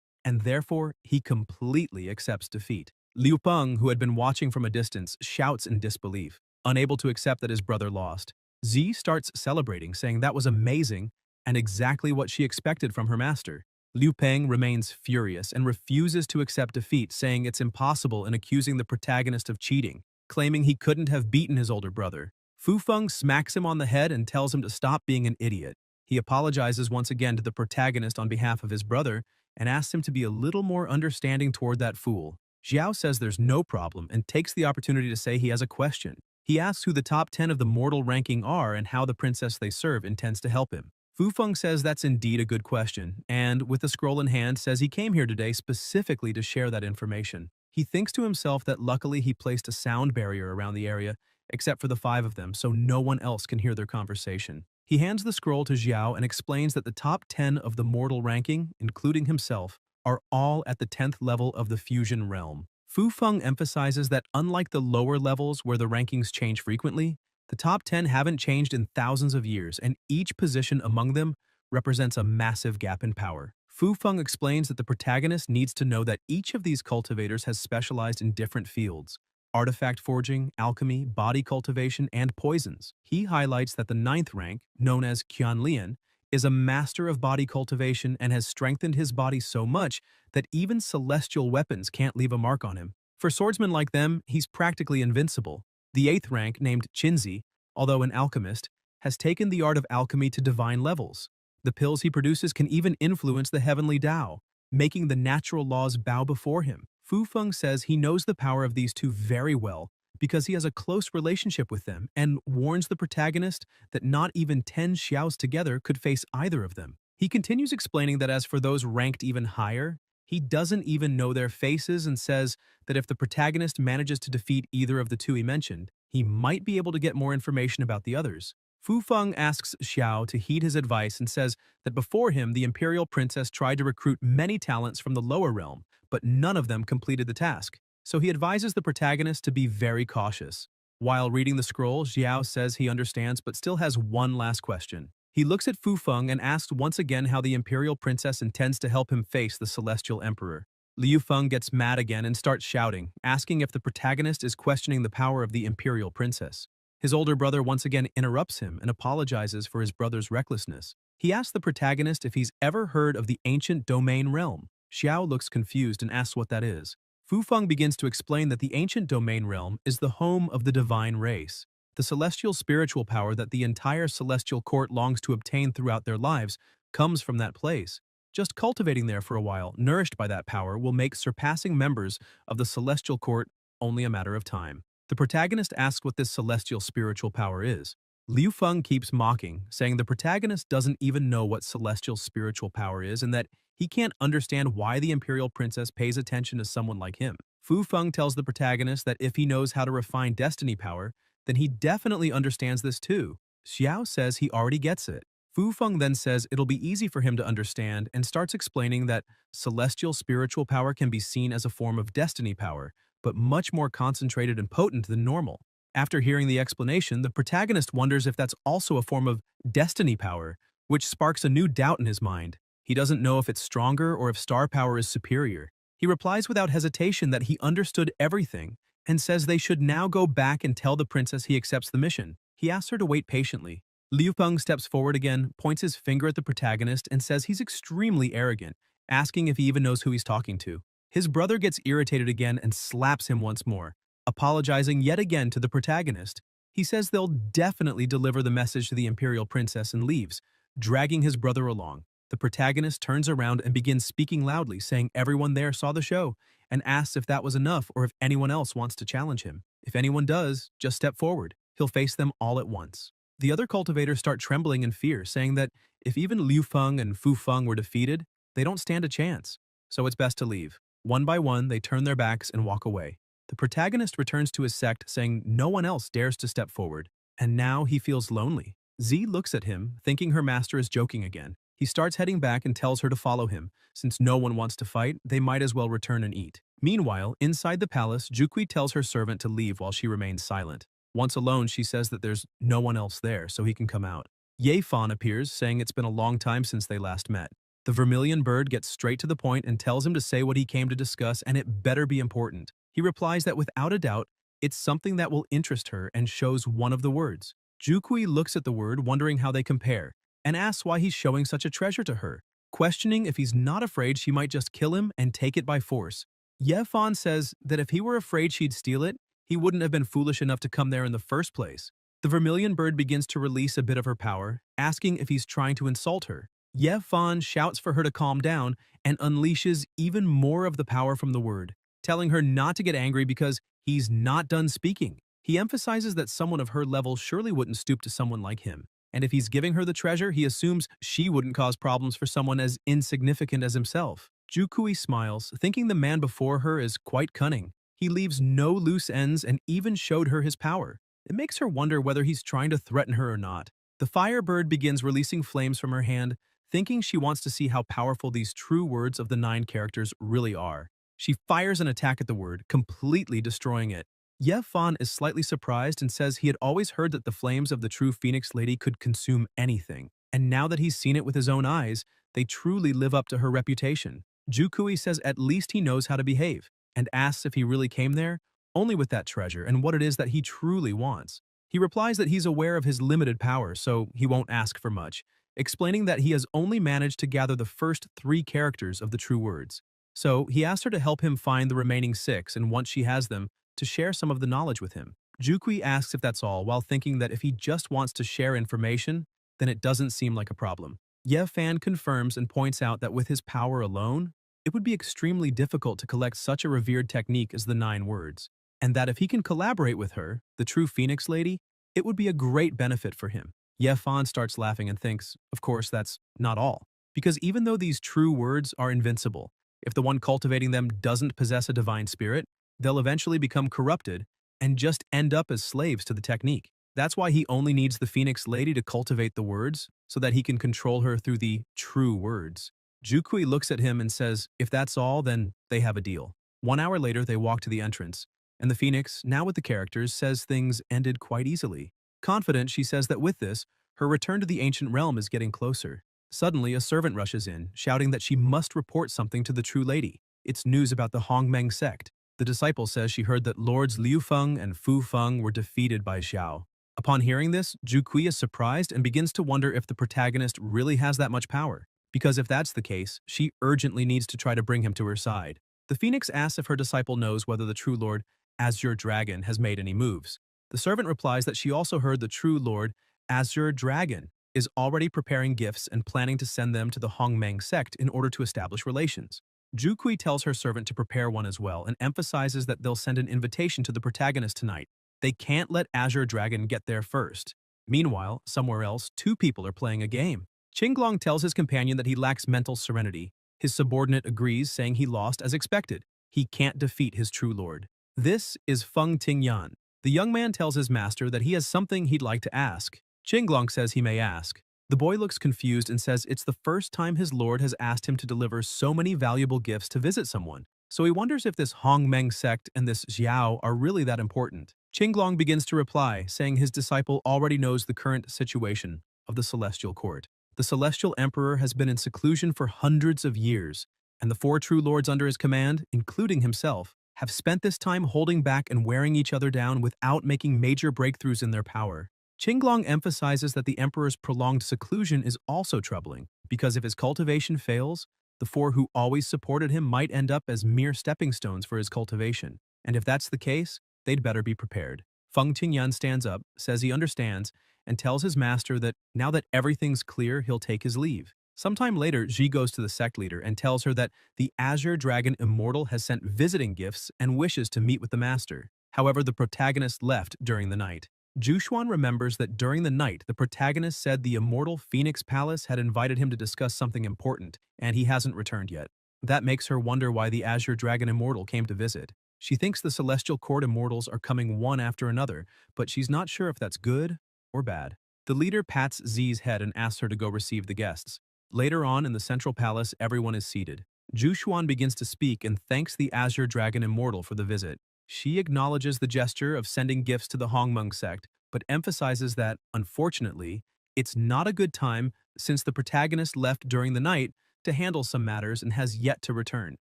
and therefore he completely accepts defeat. Liu Peng, who had been watching from a distance, shouts in disbelief, unable to accept that his brother lost. Zi starts celebrating, saying that was amazing and exactly what she expected from her master. Liu Peng remains furious and refuses to accept defeat, saying it's impossible and accusing the protagonist of cheating, claiming he couldn't have beaten his older brother. Fu Feng smacks him on the head and tells him to stop being an idiot. He apologizes once again to the protagonist on behalf of his brother and asks him to be a little more understanding toward that fool. Xiao says there's no problem and takes the opportunity to say he has a question. He asks who the top 10 of the mortal ranking are and how the princess they serve intends to help him. Fu Feng says that's indeed a good question, and with a scroll in hand says he came here today specifically to share that information. He thinks to himself that luckily he placed a sound barrier around the area, except for the 5 of them, so no one else can hear their conversation. He hands the scroll to Xiao and explains that the top 10 of the mortal ranking, including himself, are all at the 10th level of the fusion realm. Fu Feng emphasizes that unlike the lower levels where the rankings change frequently, the top 10 haven't changed in thousands of years, and each position among them represents a massive gap in power. Fu Feng explains that the protagonist needs to know that each of these cultivators has specialized in different fields: artifact forging, alchemy, body cultivation, and poisons. He highlights that the 9th rank, known as Qianlian, is a master of body cultivation and has strengthened his body so much that even celestial weapons can't leave a mark on him. For swordsmen like them, he's practically invincible. The 8th rank, named Qinzi, although an alchemist, has taken the art of alchemy to divine levels. The pills he produces can even influence the heavenly Tao, making the natural laws bow before him. Fu Feng says he knows the power of these two very well because he has a close relationship with them and warns the protagonist that not even 10 Xiaos together could face either of them. He continues explaining that as for those ranked even higher, he doesn't even know their faces and says that if the protagonist manages to defeat either of the two he mentioned, he might be able to get more information about the others. Fu Feng asks Xiao to heed his advice and says that before him the imperial princess tried to recruit many talents from the lower realm, but none of them completed the task. So he advises the protagonist to be very cautious. While reading the scroll, Xiao says he understands but still has one last question. He looks at Fu Feng and asks once again how the imperial princess intends to help him face the celestial emperor. Liu Feng gets mad again and starts shouting, asking if the protagonist is questioning the power of the imperial princess. His older brother once again interrupts him and apologizes for his brother's recklessness. He asks the protagonist if he's ever heard of the ancient domain realm. Xiao looks confused and asks what that is. Fu Feng begins to explain that the ancient domain realm is the home of the divine race. The celestial spiritual power that the entire celestial court longs to obtain throughout their lives comes from that place. Just cultivating there for a while, nourished by that power, will make surpassing members of the celestial court only a matter of time. The protagonist asks what this celestial spiritual power is. Liu Feng keeps mocking, saying the protagonist doesn't even know what celestial spiritual power is and that he can't understand why the imperial princess pays attention to someone like him. Fu Feng tells the protagonist that if he knows how to refine destiny power, then he definitely understands this too. Xiao says he already gets it. Fu Feng then says it'll be easy for him to understand and starts explaining that celestial spiritual power can be seen as a form of destiny power, but much more concentrated and potent than normal. After hearing the explanation, the protagonist wonders if that's also a form of destiny power, which sparks a new doubt in his mind. He doesn't know if it's stronger or if star power is superior. He replies without hesitation that he understood everything and says they should now go back and tell the princess he accepts the mission. He asks her to wait patiently. Liu Feng steps forward again, points his finger at the protagonist, and says he's extremely arrogant, asking if he even knows who he's talking to. His brother gets irritated again and slaps him once more, apologizing yet again to the protagonist. He says they'll definitely deliver the message to the imperial princess and leaves, dragging his brother along. The protagonist turns around and begins speaking loudly, saying everyone there saw the show, and asks if that was enough or if anyone else wants to challenge him. If anyone does, just step forward. He'll face them all at once. The other cultivators start trembling in fear, saying that if even Liu Feng and Fu Feng were defeated, they don't stand a chance. So it's best to leave. One by one, they turn their backs and walk away. The protagonist returns to his sect, saying no one else dares to step forward. And now he feels lonely. Z looks at him, thinking her master is joking again. He starts heading back and tells her to follow him. Since no one wants to fight, they might as well return and eat. Meanwhile, inside the palace, Jukui tells her servant to leave while she remains silent. Once alone, she says that there's no one else there, so he can come out. Ye Fan appears, saying it's been a long time since they last met. The vermilion bird gets straight to the point and tells him to say what he came to discuss, and it better be important. He replies that without a doubt, it's something that will interest her and shows one of the words. Jukui looks at the word, wondering how they compare, and asks why he's showing such a treasure to her, questioning if he's not afraid she might just kill him and take it by force. Ye Fan says that if he were afraid she'd steal it, he wouldn't have been foolish enough to come there in the first place. The vermilion bird begins to release a bit of her power, asking if he's trying to insult her. Ye Fan shouts for her to calm down and unleashes even more of the power from the word, telling her not to get angry because he's not done speaking. He emphasizes that someone of her level surely wouldn't stoop to someone like him, and if he's giving her the treasure, he assumes she wouldn't cause problems for someone as insignificant as himself. Jukui smiles, thinking the man before her is quite cunning. He leaves no loose ends and even showed her his power. It makes her wonder whether he's trying to threaten her or not. The firebird begins releasing flames from her hand, thinking she wants to see how powerful these true words of the 9 characters really are. She fires an attack at the word, completely destroying it. Ye Fan is slightly surprised and says he had always heard that the flames of the true Phoenix Lady could consume anything, and now that he's seen it with his own eyes, they truly live up to her reputation. Jukui says at least he knows how to behave, and asks if he really came there, only with that treasure and what it is that he truly wants. He replies that he's aware of his limited power, so he won't ask for much, explaining that he has only managed to gather the first 3 characters of the true words. So he asks her to help him find the remaining 6, and once she has them, to share some of the knowledge with him. Jukui asks if that's all, while thinking that if he just wants to share information, then it doesn't seem like a problem. Ye Fan confirms and points out that with his power alone, it would be extremely difficult to collect such a revered technique as the 9 words, and that if he can collaborate with her, the true Phoenix Lady, it would be a great benefit for him. Ye Fan starts laughing and thinks, of course, that's not all, because even though these true words are invincible, if the one cultivating them doesn't possess a divine spirit, they'll eventually become corrupted and just end up as slaves to the technique. That's why he only needs the Phoenix Lady to cultivate the words, so that he can control her through the true words. Jukui looks at him and says, if that's all, then they have a deal. 1 hour later, they walk to the entrance, and the Phoenix, now with the characters, says things ended quite easily. Confident, she says that with this, her return to the ancient realm is getting closer. Suddenly, a servant rushes in, shouting that she must report something to the true lady. It's news about the Hongmeng Sect. The disciple says she heard that Lords Liu Feng and Fu Feng were defeated by Xiao. Upon hearing this, Jukui is surprised and begins to wonder if the protagonist really has that much power, because if that's the case, she urgently needs to try to bring him to her side. The Phoenix asks if her disciple knows whether the true Lord, Azure Dragon, has made any moves. The servant replies that she also heard the true Lord, Azure Dragon, is already preparing gifts and planning to send them to the Hongmeng Sect in order to establish relations. Jukui tells her servant to prepare one as well and emphasizes that they'll send an invitation to the protagonist tonight. They can't let Azure Dragon get there first. Meanwhile, somewhere else, 2 people are playing a game. Qinglong tells his companion that he lacks mental serenity. His subordinate agrees, saying he lost as expected. He can't defeat his true lord. This is Feng Tingyan. The young man tells his master that he has something he'd like to ask. Qinglong says he may ask. The boy looks confused and says it's the first time his lord has asked him to deliver so many valuable gifts to visit someone, so he wonders if this Hongmeng sect and this Xiao are really that important. Qinglong begins to reply, saying his disciple already knows the current situation of the Celestial Court. The Celestial Emperor has been in seclusion for hundreds of years, and the four true lords under his command, including himself, have spent this time holding back and wearing each other down without making major breakthroughs in their power. Qinglong emphasizes that the emperor's prolonged seclusion is also troubling, because if his cultivation fails, the four who always supported him might end up as mere stepping stones for his cultivation. And if that's the case, they'd better be prepared. Feng Qingyun stands up, says he understands, and tells his master that now that everything's clear, he'll take his leave. Sometime later, Ji goes to the sect leader and tells her that the Azure Dragon Immortal has sent visiting gifts and wishes to meet with the master. However, the protagonist left during the night. Jushuan remembers that during the night, the protagonist said the immortal Phoenix Palace had invited him to discuss something important, and he hasn't returned yet. That makes her wonder why the Azure Dragon Immortal came to visit. She thinks the Celestial Court Immortals are coming one after another, but she's not sure if that's good or bad. The leader pats Zi's head and asks her to go receive the guests. Later on in the Central Palace, everyone is seated. Jushuan begins to speak and thanks the Azure Dragon Immortal for the visit. She acknowledges the gesture of sending gifts to the Hongmeng sect, but emphasizes that, unfortunately, it's not a good time since the protagonist left during the night to handle some matters and has yet to return.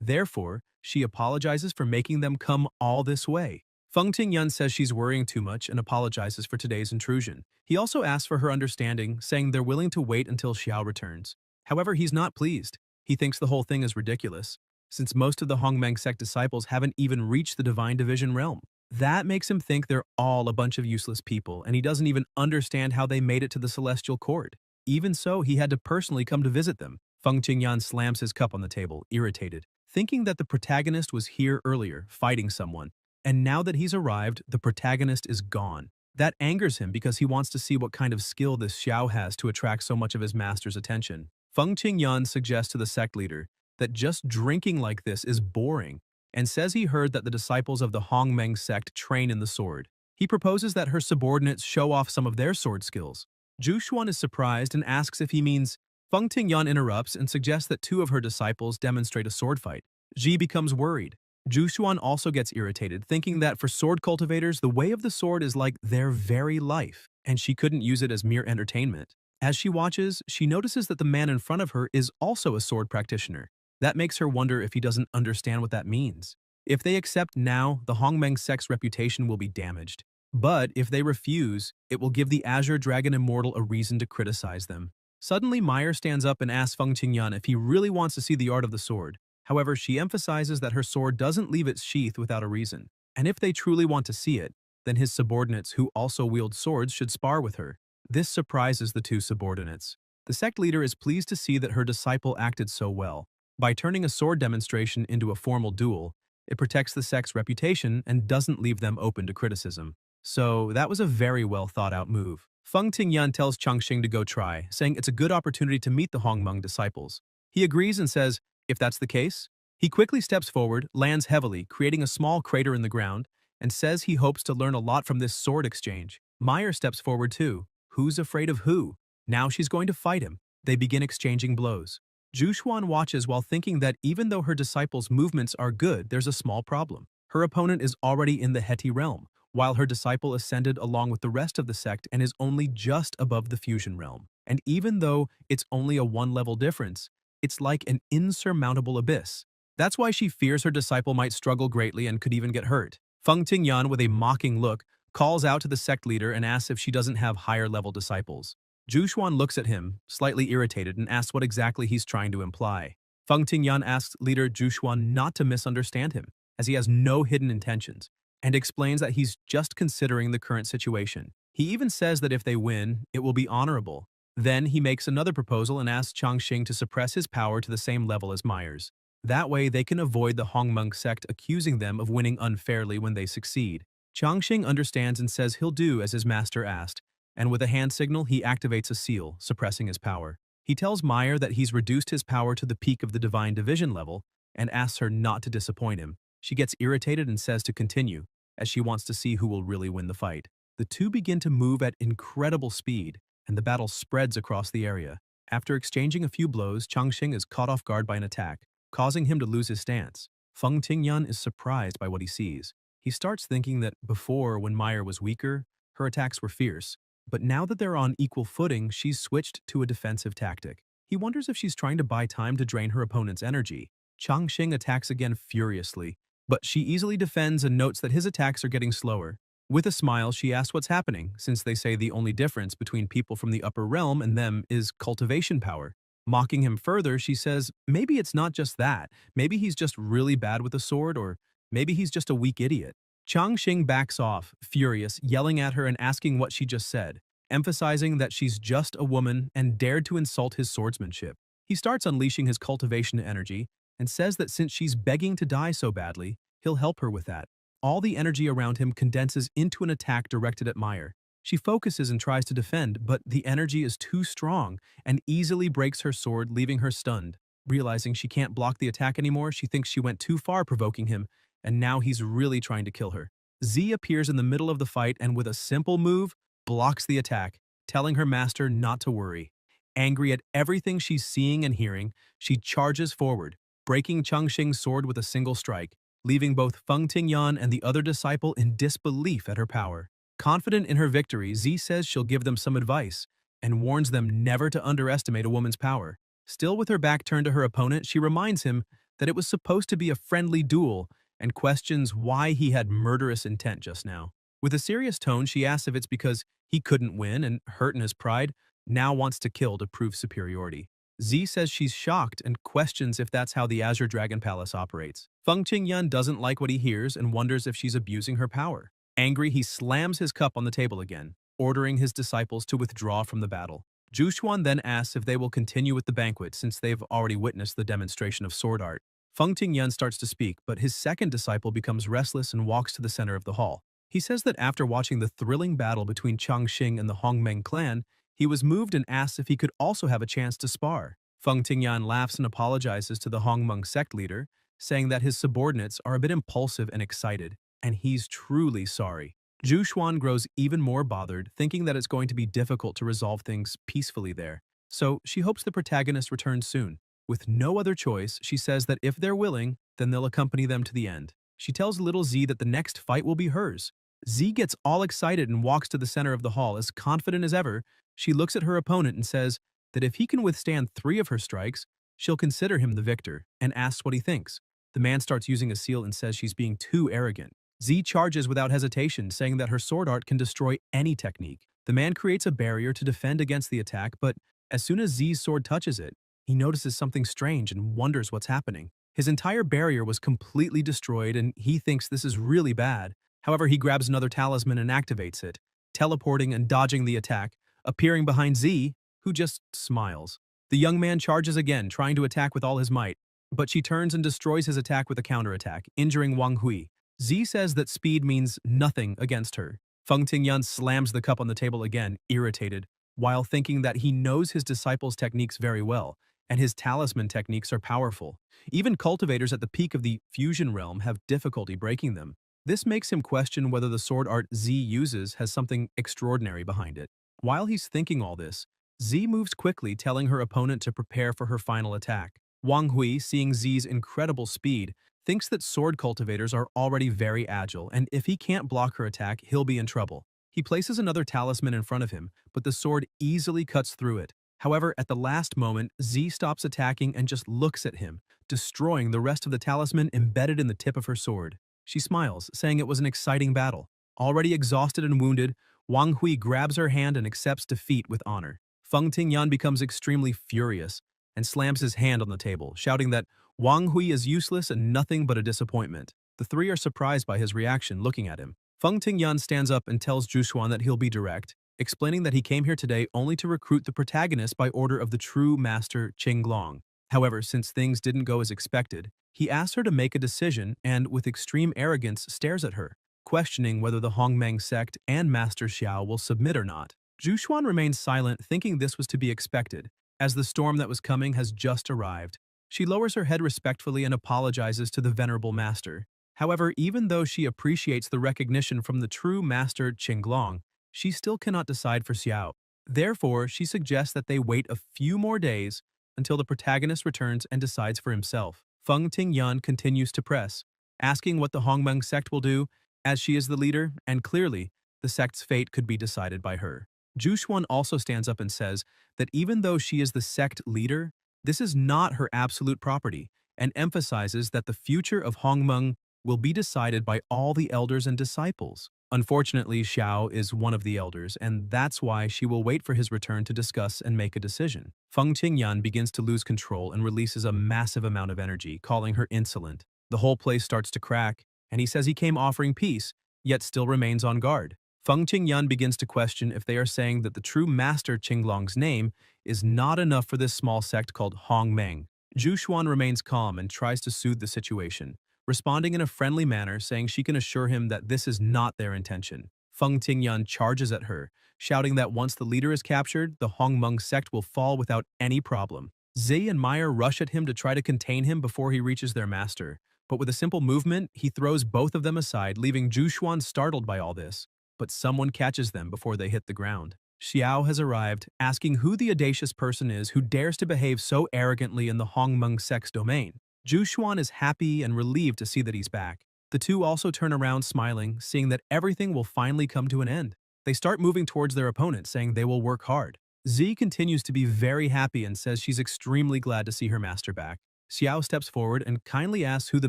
Therefore, she apologizes for making them come all this way. Feng Tingyun says she's worrying too much and apologizes for today's intrusion. He also asks for her understanding, saying they're willing to wait until Xiao returns. However, he's not pleased. He thinks the whole thing is ridiculous, since most of the Hongmeng sect disciples haven't even reached the Divine Division realm. That makes him think they're all a bunch of useless people, and he doesn't even understand how they made it to the Celestial Court. Even so, he had to personally come to visit them. Feng Qingyan slams his cup on the table, irritated, thinking that the protagonist was here earlier, fighting someone, and now that he's arrived, the protagonist is gone. That angers him because he wants to see what kind of skill this Xiao has to attract so much of his master's attention. Feng Qingyan suggests to the sect leader that just drinking like this is boring, and says he heard that the disciples of the Hongmeng sect train in the sword. He proposes that her subordinates show off some of their sword skills. Jushuan is surprised and asks if he means. Feng Tingyan interrupts and suggests that two of her disciples demonstrate a sword fight. Ji becomes worried. Jushuan also gets irritated, thinking that for sword cultivators, the way of the sword is like their very life, and she couldn't use it as mere entertainment. As she watches, she notices that the man in front of her is also a sword practitioner. That makes her wonder if he doesn't understand what that means. If they accept now, the Hongmeng sect's reputation will be damaged. But if they refuse, it will give the Azure Dragon Immortal a reason to criticize them. Suddenly, Meyer stands up and asks Feng Qingyan if he really wants to see the art of the sword. However, she emphasizes that her sword doesn't leave its sheath without a reason. And if they truly want to see it, then his subordinates who also wield swords should spar with her. This surprises the two subordinates. The sect leader is pleased to see that her disciple acted so well. By turning a sword demonstration into a formal duel, it protects the sect's reputation and doesn't leave them open to criticism. So that was a very well thought out move. Feng Tingyan tells Changxing to go try, saying it's a good opportunity to meet the Hongmeng disciples. He agrees and says, if that's the case, he quickly steps forward, lands heavily, creating a small crater in the ground, and says he hopes to learn a lot from this sword exchange. Meyer steps forward too. Who's afraid of who? Now she's going to fight him. They begin exchanging blows. Jushuan watches while thinking that even though her disciples' movements are good, there's a small problem. Her opponent is already in the Heti realm, while her disciple ascended along with the rest of the sect and is only just above the fusion realm. And even though it's only a one-level difference, it's like an insurmountable abyss. That's why she fears her disciple might struggle greatly and could even get hurt. Feng Tingyan, with a mocking look, calls out to the sect leader and asks if she doesn't have higher-level disciples. Jushuan looks at him, slightly irritated, and asks what exactly he's trying to imply. Feng Tingyan asks leader Jushuan not to misunderstand him, as he has no hidden intentions, and explains that he's just considering the current situation. He even says that if they win, it will be honorable. Then he makes another proposal and asks Changxing to suppress his power to the same level as Meyer's. That way they can avoid the Hongmeng sect accusing them of winning unfairly when they succeed. Changxing understands and says he'll do as his master asked, and with a hand signal he activates a seal, suppressing his power. He tells Meyer that he's reduced his power to the peak of the Divine Division level and asks her not to disappoint him. She gets irritated and says to continue, as she wants to see who will really win the fight. The two begin to move at incredible speed, and the battle spreads across the area. After exchanging a few blows, Changxing is caught off guard by an attack, causing him to lose his stance. Feng Tingyan is surprised by what he sees. He starts thinking that before, when Meyer was weaker, her attacks were fierce, but now that they're on equal footing, she's switched to a defensive tactic. He wonders if she's trying to buy time to drain her opponent's energy. Changxing attacks again furiously, but she easily defends and notes that his attacks are getting slower. With a smile, she asks what's happening, since they say the only difference between people from the upper realm and them is cultivation power. Mocking him further, she says maybe it's not just that. Maybe he's just really bad with a sword, or maybe he's just a weak idiot. Changxing backs off, furious, yelling at her and asking what she just said, emphasizing that she's just a woman and dared to insult his swordsmanship. He starts unleashing his cultivation energy and says that since she's begging to die so badly, he'll help her with that. All the energy around him condenses into an attack directed at Meyer. She focuses and tries to defend, but the energy is too strong and easily breaks her sword, leaving her stunned. Realizing she can't block the attack anymore, she thinks she went too far provoking him, and now he's really trying to kill her. Z appears in the middle of the fight and with a simple move, blocks the attack, telling her master not to worry. Angry at everything she's seeing and hearing, she charges forward, breaking Changxing's sword with a single strike, leaving both Feng Tingyan and the other disciple in disbelief at her power. Confident in her victory, Z says she'll give them some advice and warns them never to underestimate a woman's power. Still with her back turned to her opponent, she reminds him that it was supposed to be a friendly duel and questions why he had murderous intent just now. With a serious tone, she asks if it's because he couldn't win and, hurt in his pride, now wants to kill to prove superiority. Z says she's shocked and questions if that's how the Azure Dragon Palace operates. Feng Qingyun doesn't like what he hears and wonders if she's abusing her power. Angry, he slams his cup on the table again, ordering his disciples to withdraw from the battle. Zhu Xuan then asks if they will continue with the banquet since they've already witnessed the demonstration of sword art. Feng Tingyan starts to speak, but his second disciple becomes restless and walks to the center of the hall. He says that after watching the thrilling battle between Changxing and the Hongmeng clan, he was moved and asks if he could also have a chance to spar. Feng Tingyan laughs and apologizes to the Hongmeng sect leader, saying that his subordinates are a bit impulsive and excited, and he's truly sorry. Zhu Xuan grows even more bothered, thinking that it's going to be difficult to resolve things peacefully there. So she hopes the protagonist returns soon. With no other choice, she says that if they're willing, then they'll accompany them to the end. She tells little Z that the next fight will be hers. Z gets all excited and walks to the center of the hall. As confident as ever, she looks at her opponent and says that if he can withstand 3 of her strikes, she'll consider him the victor, and asks what he thinks. The man starts using a seal and says she's being too arrogant. Z charges without hesitation, saying that her sword art can destroy any technique. The man creates a barrier to defend against the attack, but as soon as Z's sword touches it, he notices something strange and wonders what's happening. His entire barrier was completely destroyed and he thinks this is really bad. However, he grabs another talisman and activates it, teleporting and dodging the attack, appearing behind Z, who just smiles. The young man charges again, trying to attack with all his might, but she turns and destroys his attack with a counterattack, injuring Wang Hui. Z says that speed means nothing against her. Feng Tingyan slams the cup on the table again, irritated, while thinking that he knows his disciples' techniques very well, and his talisman techniques are powerful. Even cultivators at the peak of the fusion realm have difficulty breaking them. This makes him question whether the sword art Z uses has something extraordinary behind it. While he's thinking all this, Z moves quickly, telling her opponent to prepare for her final attack. Wang Hui, seeing Z's incredible speed, thinks that sword cultivators are already very agile, and if he can't block her attack, he'll be in trouble. He places another talisman in front of him, but the sword easily cuts through it. However, at the last moment, Z stops attacking and just looks at him, destroying the rest of the talisman embedded in the tip of her sword. She smiles, saying it was an exciting battle. Already exhausted and wounded, Wang Hui grabs her hand and accepts defeat with honor. Feng Tingyan becomes extremely furious and slams his hand on the table, shouting that Wang Hui is useless and nothing but a disappointment. The 3 are surprised by his reaction, looking at him. Feng Tingyan stands up and tells Zhu Xuan that he'll be direct, explaining that he came here today only to recruit the protagonist by order of the true master Qinglong. However, since things didn't go as expected, he asks her to make a decision and, with extreme arrogance, stares at her, questioning whether the Hongmeng sect and Master Xiao will submit or not. Zhu Xuan remains silent, thinking this was to be expected, as the storm that was coming has just arrived. She lowers her head respectfully and apologizes to the venerable master. However, even though she appreciates the recognition from the true master Qinglong, she still cannot decide for Xiao. Therefore, she suggests that they wait a few more days until the protagonist returns and decides for himself. Feng Tingyan continues to press, asking what the Hongmeng sect will do, as she is the leader, and clearly, the sect's fate could be decided by her. Zhu Xuan also stands up and says that even though she is the sect leader, this is not her absolute property, and emphasizes that the future of Hongmeng will be decided by all the elders and disciples. Unfortunately, Xiao is one of the elders, and that's why she will wait for his return to discuss and make a decision. Feng Qingyan begins to lose control and releases a massive amount of energy, calling her insolent. The whole place starts to crack, and he says he came offering peace, yet still remains on guard. Feng Qingyan begins to question if they are saying that the true master Qinglong's name is not enough for this small sect called Hongmeng. Zhu Xuan remains calm and tries to soothe the situation, responding in a friendly manner, saying she can assure him that this is not their intention. Feng Qingyan charges at her, shouting that once the leader is captured, the Hongmeng sect will fall without any problem. Zi and Meyer rush at him to try to contain him before he reaches their master, but with a simple movement, he throws both of them aside, leaving Zhu Xuan startled by all this. But someone catches them before they hit the ground. Xiao has arrived, asking who the audacious person is who dares to behave so arrogantly in the Hongmeng sect's domain. Zhu Xuan is happy and relieved to see that he's back. The two also turn around smiling, seeing that everything will finally come to an end. They start moving towards their opponent, saying they will work hard. Zi continues to be very happy and says she's extremely glad to see her master back. Xiao steps forward and kindly asks who the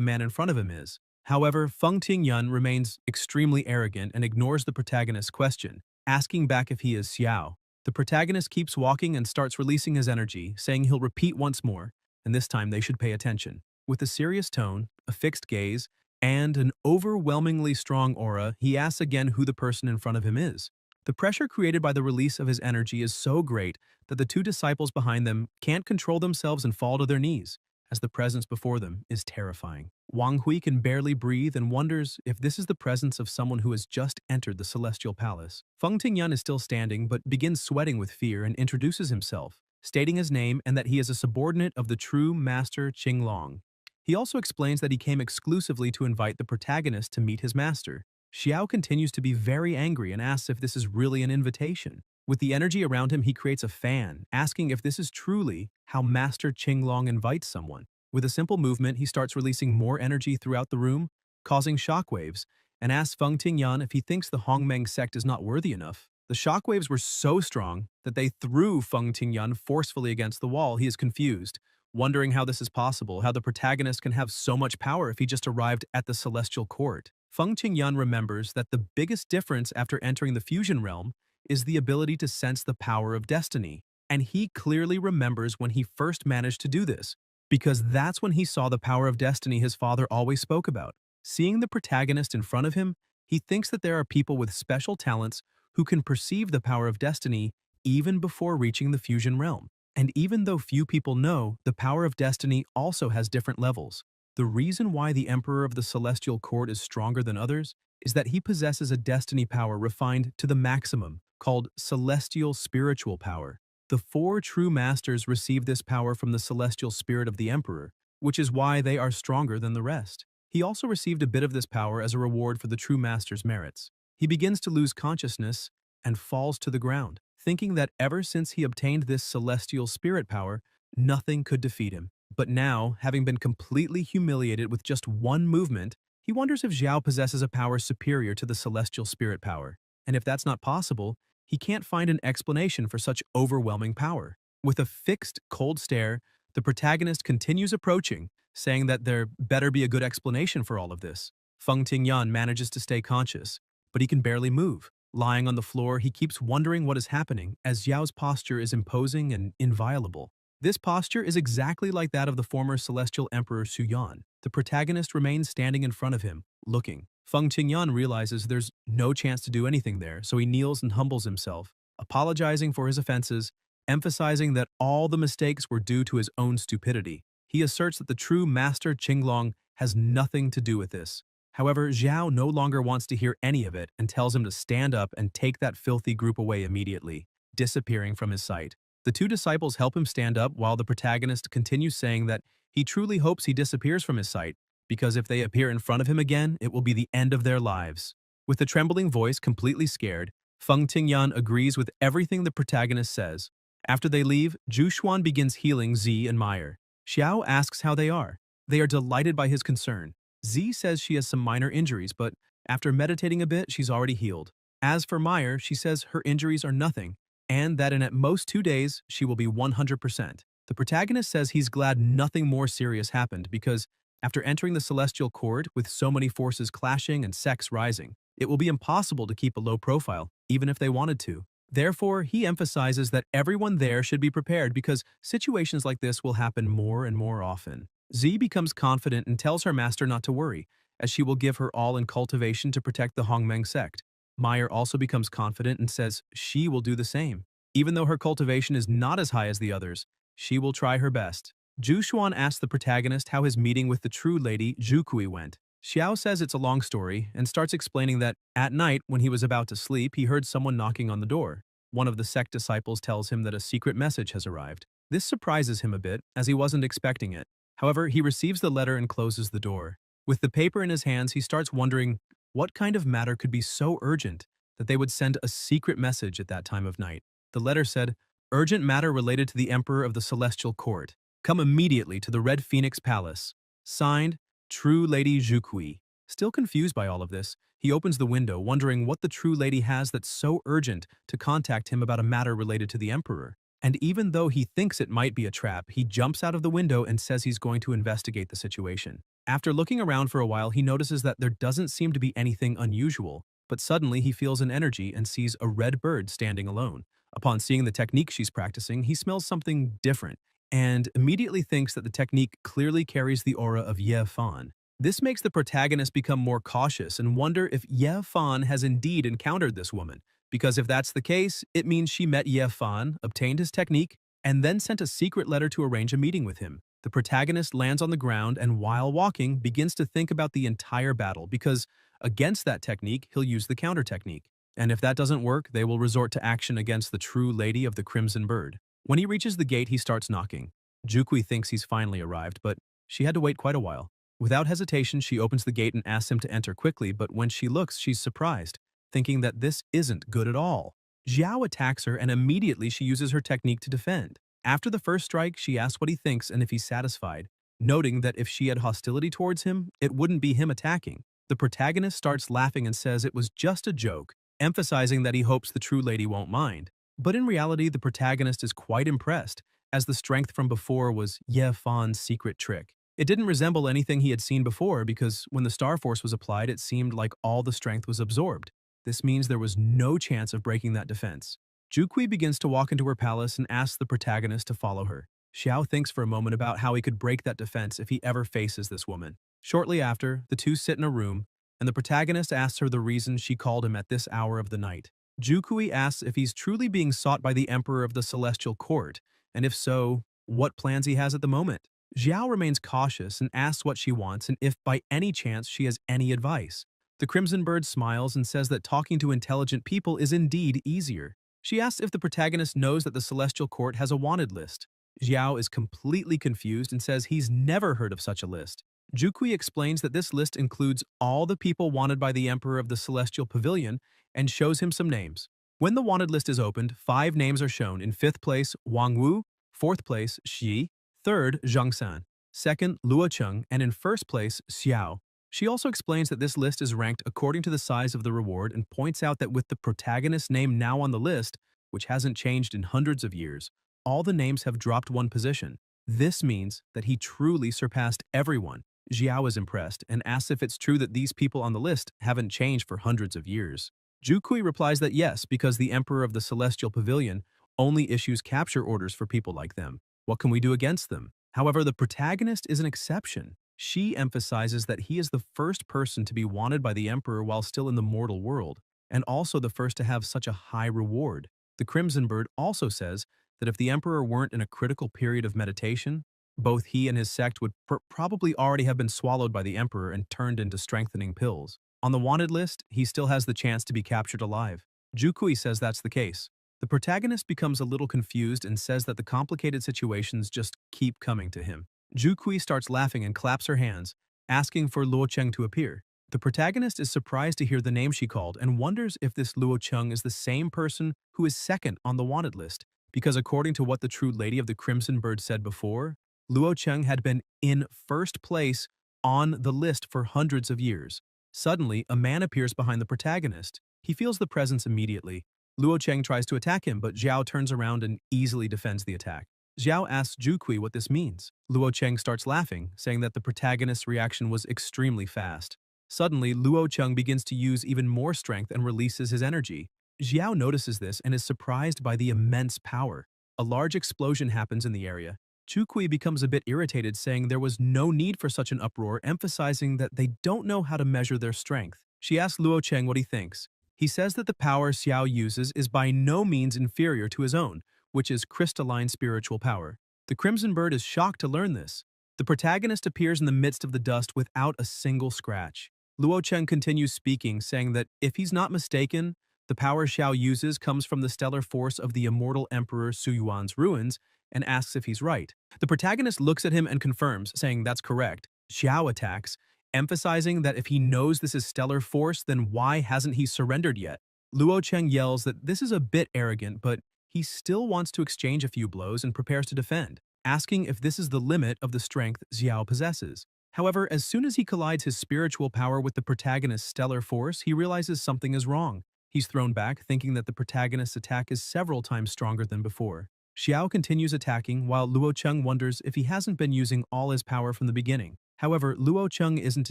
man in front of him is. However, Feng Qingyan remains extremely arrogant and ignores the protagonist's question, asking back if he is Xiao. The protagonist keeps walking and starts releasing his energy, saying he'll repeat once more, and this time they should pay attention. With a serious tone, a fixed gaze, and an overwhelmingly strong aura, he asks again who the person in front of him is. The pressure created by the release of his energy is so great that the two disciples behind them can't control themselves and fall to their knees, as the presence before them is terrifying. Wang Hui can barely breathe and wonders if this is the presence of someone who has just entered the celestial palace. Feng Qingyan is still standing but begins sweating with fear and introduces himself, stating his name and that he is a subordinate of the true master Qinglong. He also explains that he came exclusively to invite the protagonist to meet his master. Xiao continues to be very angry and asks if this is really an invitation. With the energy around him, he creates a fan, asking if this is truly how Master Qinglong invites someone. With a simple movement, he starts releasing more energy throughout the room, causing shockwaves, and asks Feng Qingyan if he thinks the Hongmeng sect is not worthy enough. The shockwaves were so strong that they threw Feng Qingyan forcefully against the wall. He is confused, wondering how this is possible, how the protagonist can have so much power if he just arrived at the celestial court. Feng Qingyan remembers that the biggest difference after entering the fusion realm is the ability to sense the power of destiny, and he clearly remembers when he first managed to do this, because that's when he saw the power of destiny his father always spoke about. Seeing the protagonist in front of him, he thinks that there are people with special talents who can perceive the power of destiny even before reaching the fusion realm. And even though few people know, the power of destiny also has different levels. The reason why the Emperor of the Celestial Court is stronger than others is that he possesses a destiny power refined to the maximum, called celestial spiritual power. The four true masters receive this power from the celestial spirit of the Emperor, which is why they are stronger than the rest. He also received a bit of this power as a reward for the true master's merits. He begins to lose consciousness and falls to the ground, thinking that ever since he obtained this celestial spirit power, nothing could defeat him. But now, having been completely humiliated with just one movement, he wonders if Xiao possesses a power superior to the celestial spirit power. And if that's not possible, he can't find an explanation for such overwhelming power. With a fixed, cold stare, the protagonist continues approaching, saying that there better be a good explanation for all of this. Feng Qingyan manages to stay conscious, but he can barely move. Lying on the floor, he keeps wondering what is happening, as Xiao's posture is imposing and inviolable. This posture is exactly like that of the former Celestial Emperor Xu Yan. The protagonist remains standing in front of him, looking. Feng Qingyan realizes there's no chance to do anything there, so he kneels and humbles himself, apologizing for his offenses, emphasizing that all the mistakes were due to his own stupidity. He asserts that the true Master Qinglong has nothing to do with this. However, Xiao no longer wants to hear any of it and tells him to stand up and take that filthy group away immediately, disappearing from his sight. The two disciples help him stand up while the protagonist continues saying that he truly hopes he disappears from his sight, because if they appear in front of him again, it will be the end of their lives. With a trembling voice, completely scared, Feng Qingyan agrees with everything the protagonist says. After they leave, Zhu Xuan begins healing Zi and Meyer. Xiao asks how they are. They are delighted by his concern. Zi says she has some minor injuries, but after meditating a bit, she's already healed. As for Meyer, she says her injuries are nothing, and that in at most 2 days, she will be 100%. The protagonist says he's glad nothing more serious happened because after entering the celestial court with so many forces clashing and sects rising, it will be impossible to keep a low profile, even if they wanted to. Therefore, he emphasizes that everyone there should be prepared because situations like this will happen more and more often. Z becomes confident and tells her master not to worry, as she will give her all in cultivation to protect the Hongmeng sect. Meyer also becomes confident and says she will do the same. Even though her cultivation is not as high as the others, she will try her best. Zhu Xuan asks the protagonist how his meeting with the true lady Zhu Kui went. Xiao says it's a long story and starts explaining that, at night, when he was about to sleep, he heard someone knocking on the door. One of the sect disciples tells him that a secret message has arrived. This surprises him a bit, as he wasn't expecting it. However, he receives the letter and closes the door. With the paper in his hands, he starts wondering what kind of matter could be so urgent that they would send a secret message at that time of night. The letter said, "Urgent matter related to the Emperor of the Celestial Court. Come immediately to the Red Phoenix Palace. Signed, True Lady Zhu Kui." Still confused by all of this, he opens the window, wondering what the true lady has that's so urgent to contact him about a matter related to the Emperor. And even though he thinks it might be a trap, he jumps out of the window and says he's going to investigate the situation. After looking around for a while, he notices that there doesn't seem to be anything unusual, but suddenly he feels an energy and sees a red bird standing alone. Upon seeing the technique she's practicing, he smells something different and immediately thinks that the technique clearly carries the aura of Ye Fan. This makes the protagonist become more cautious and wonder if Ye Fan has indeed encountered this woman, because if that's the case, it means she met Ye Fan, obtained his technique, and then sent a secret letter to arrange a meeting with him. The protagonist lands on the ground and while walking begins to think about the entire battle because against that technique, he'll use the counter technique. And if that doesn't work, they will resort to action against the true lady of the Crimson Bird. When he reaches the gate, he starts knocking. Jukui thinks he's finally arrived, but she had to wait quite a while. Without hesitation, she opens the gate and asks him to enter quickly, but when she looks, she's surprised, thinking that this isn't good at all. Xiao attacks her and immediately she uses her technique to defend. After the first strike, she asks what he thinks and if he's satisfied, noting that if she had hostility towards him, it wouldn't be him attacking. The protagonist starts laughing and says it was just a joke, emphasizing that he hopes the true lady won't mind. But in reality, the protagonist is quite impressed, as the strength from before was Ye Fan's secret trick. It didn't resemble anything he had seen before because when the Star Force was applied, it seemed like all the strength was absorbed. This means there was no chance of breaking that defense. Jukui begins to walk into her palace and asks the protagonist to follow her. Xiao thinks for a moment about how he could break that defense if he ever faces this woman. Shortly after, the two sit in a room, and the protagonist asks her the reason she called him at this hour of the night. Jukui asks if he's truly being sought by the Emperor of the Celestial Court, and if so, what plans he has at the moment. Xiao remains cautious and asks what she wants and if by any chance she has any advice. The Crimson Bird smiles and says that talking to intelligent people is indeed easier. She asks if the protagonist knows that the Celestial Court has a wanted list. Xiao is completely confused and says he's never heard of such a list. Jukui explains that this list includes all the people wanted by the Emperor of the Celestial Pavilion and shows him some names. When the wanted list is opened, 5 names are shown. In 5th place, Wang Wu, 4th place, Xi, 3rd, Zhang San, 2nd, Luo Cheng, and in 1st place, Xiao. She also explains that this list is ranked according to the size of the reward and points out that with the protagonist's name now on the list, which hasn't changed in hundreds of years, all the names have dropped 1 position. This means that he truly surpassed everyone. Xiao is impressed and asks if it's true that these people on the list haven't changed for hundreds of years. Jukui replies that yes, because the Emperor of the Celestial Pavilion only issues capture orders for people like them. What can we do against them? However, the protagonist is an exception. She emphasizes that he is the first person to be wanted by the Emperor while still in the mortal world, and also the first to have such a high reward. The Crimson Bird also says that if the Emperor weren't in a critical period of meditation, both he and his sect would probably already have been swallowed by the Emperor and turned into strengthening pills. On the wanted list, he still has the chance to be captured alive. Jukui says that's the case. The protagonist becomes a little confused and says that the complicated situations just keep coming to him. Jukui starts laughing and claps her hands, asking for Luo Cheng to appear. The protagonist is surprised to hear the name she called and wonders if this Luo Cheng is the same person who is 2nd on the wanted list, because according to what the true lady of the Crimson Bird said before, Luo Cheng had been in 1st place on the list for hundreds of years. Suddenly, a man appears behind the protagonist. He feels the presence immediately. Luo Cheng tries to attack him, but Xiao turns around and easily defends the attack. Xiao asks Jukui what this means. Luo Cheng starts laughing, saying that the protagonist's reaction was extremely fast. Suddenly, Luo Cheng begins to use even more strength and releases his energy. Xiao notices this and is surprised by the immense power. A large explosion happens in the area. Jukui becomes a bit irritated, saying there was no need for such an uproar, emphasizing that they don't know how to measure their strength. She asks Luo Cheng what he thinks. He says that the power Xiao uses is by no means inferior to his own, which is crystalline spiritual power. The Crimson Bird is shocked to learn this. The protagonist appears in the midst of the dust without a single scratch. Luo Cheng continues speaking, saying that if he's not mistaken, the power Xiao uses comes from the stellar force of the immortal Emperor Su Yuan's ruins, and asks if he's right. The protagonist looks at him and confirms, saying that's correct. Xiao attacks, emphasizing that if he knows this is stellar force, then why hasn't he surrendered yet? Luo Cheng yells that this is a bit arrogant, but he still wants to exchange a few blows and prepares to defend, asking if this is the limit of the strength Xiao possesses. However, as soon as he collides his spiritual power with the protagonist's stellar force, he realizes something is wrong. He's thrown back, thinking that the protagonist's attack is several times stronger than before. Xiao continues attacking, while Luo Cheng wonders if he hasn't been using all his power from the beginning. However, Luo Cheng isn't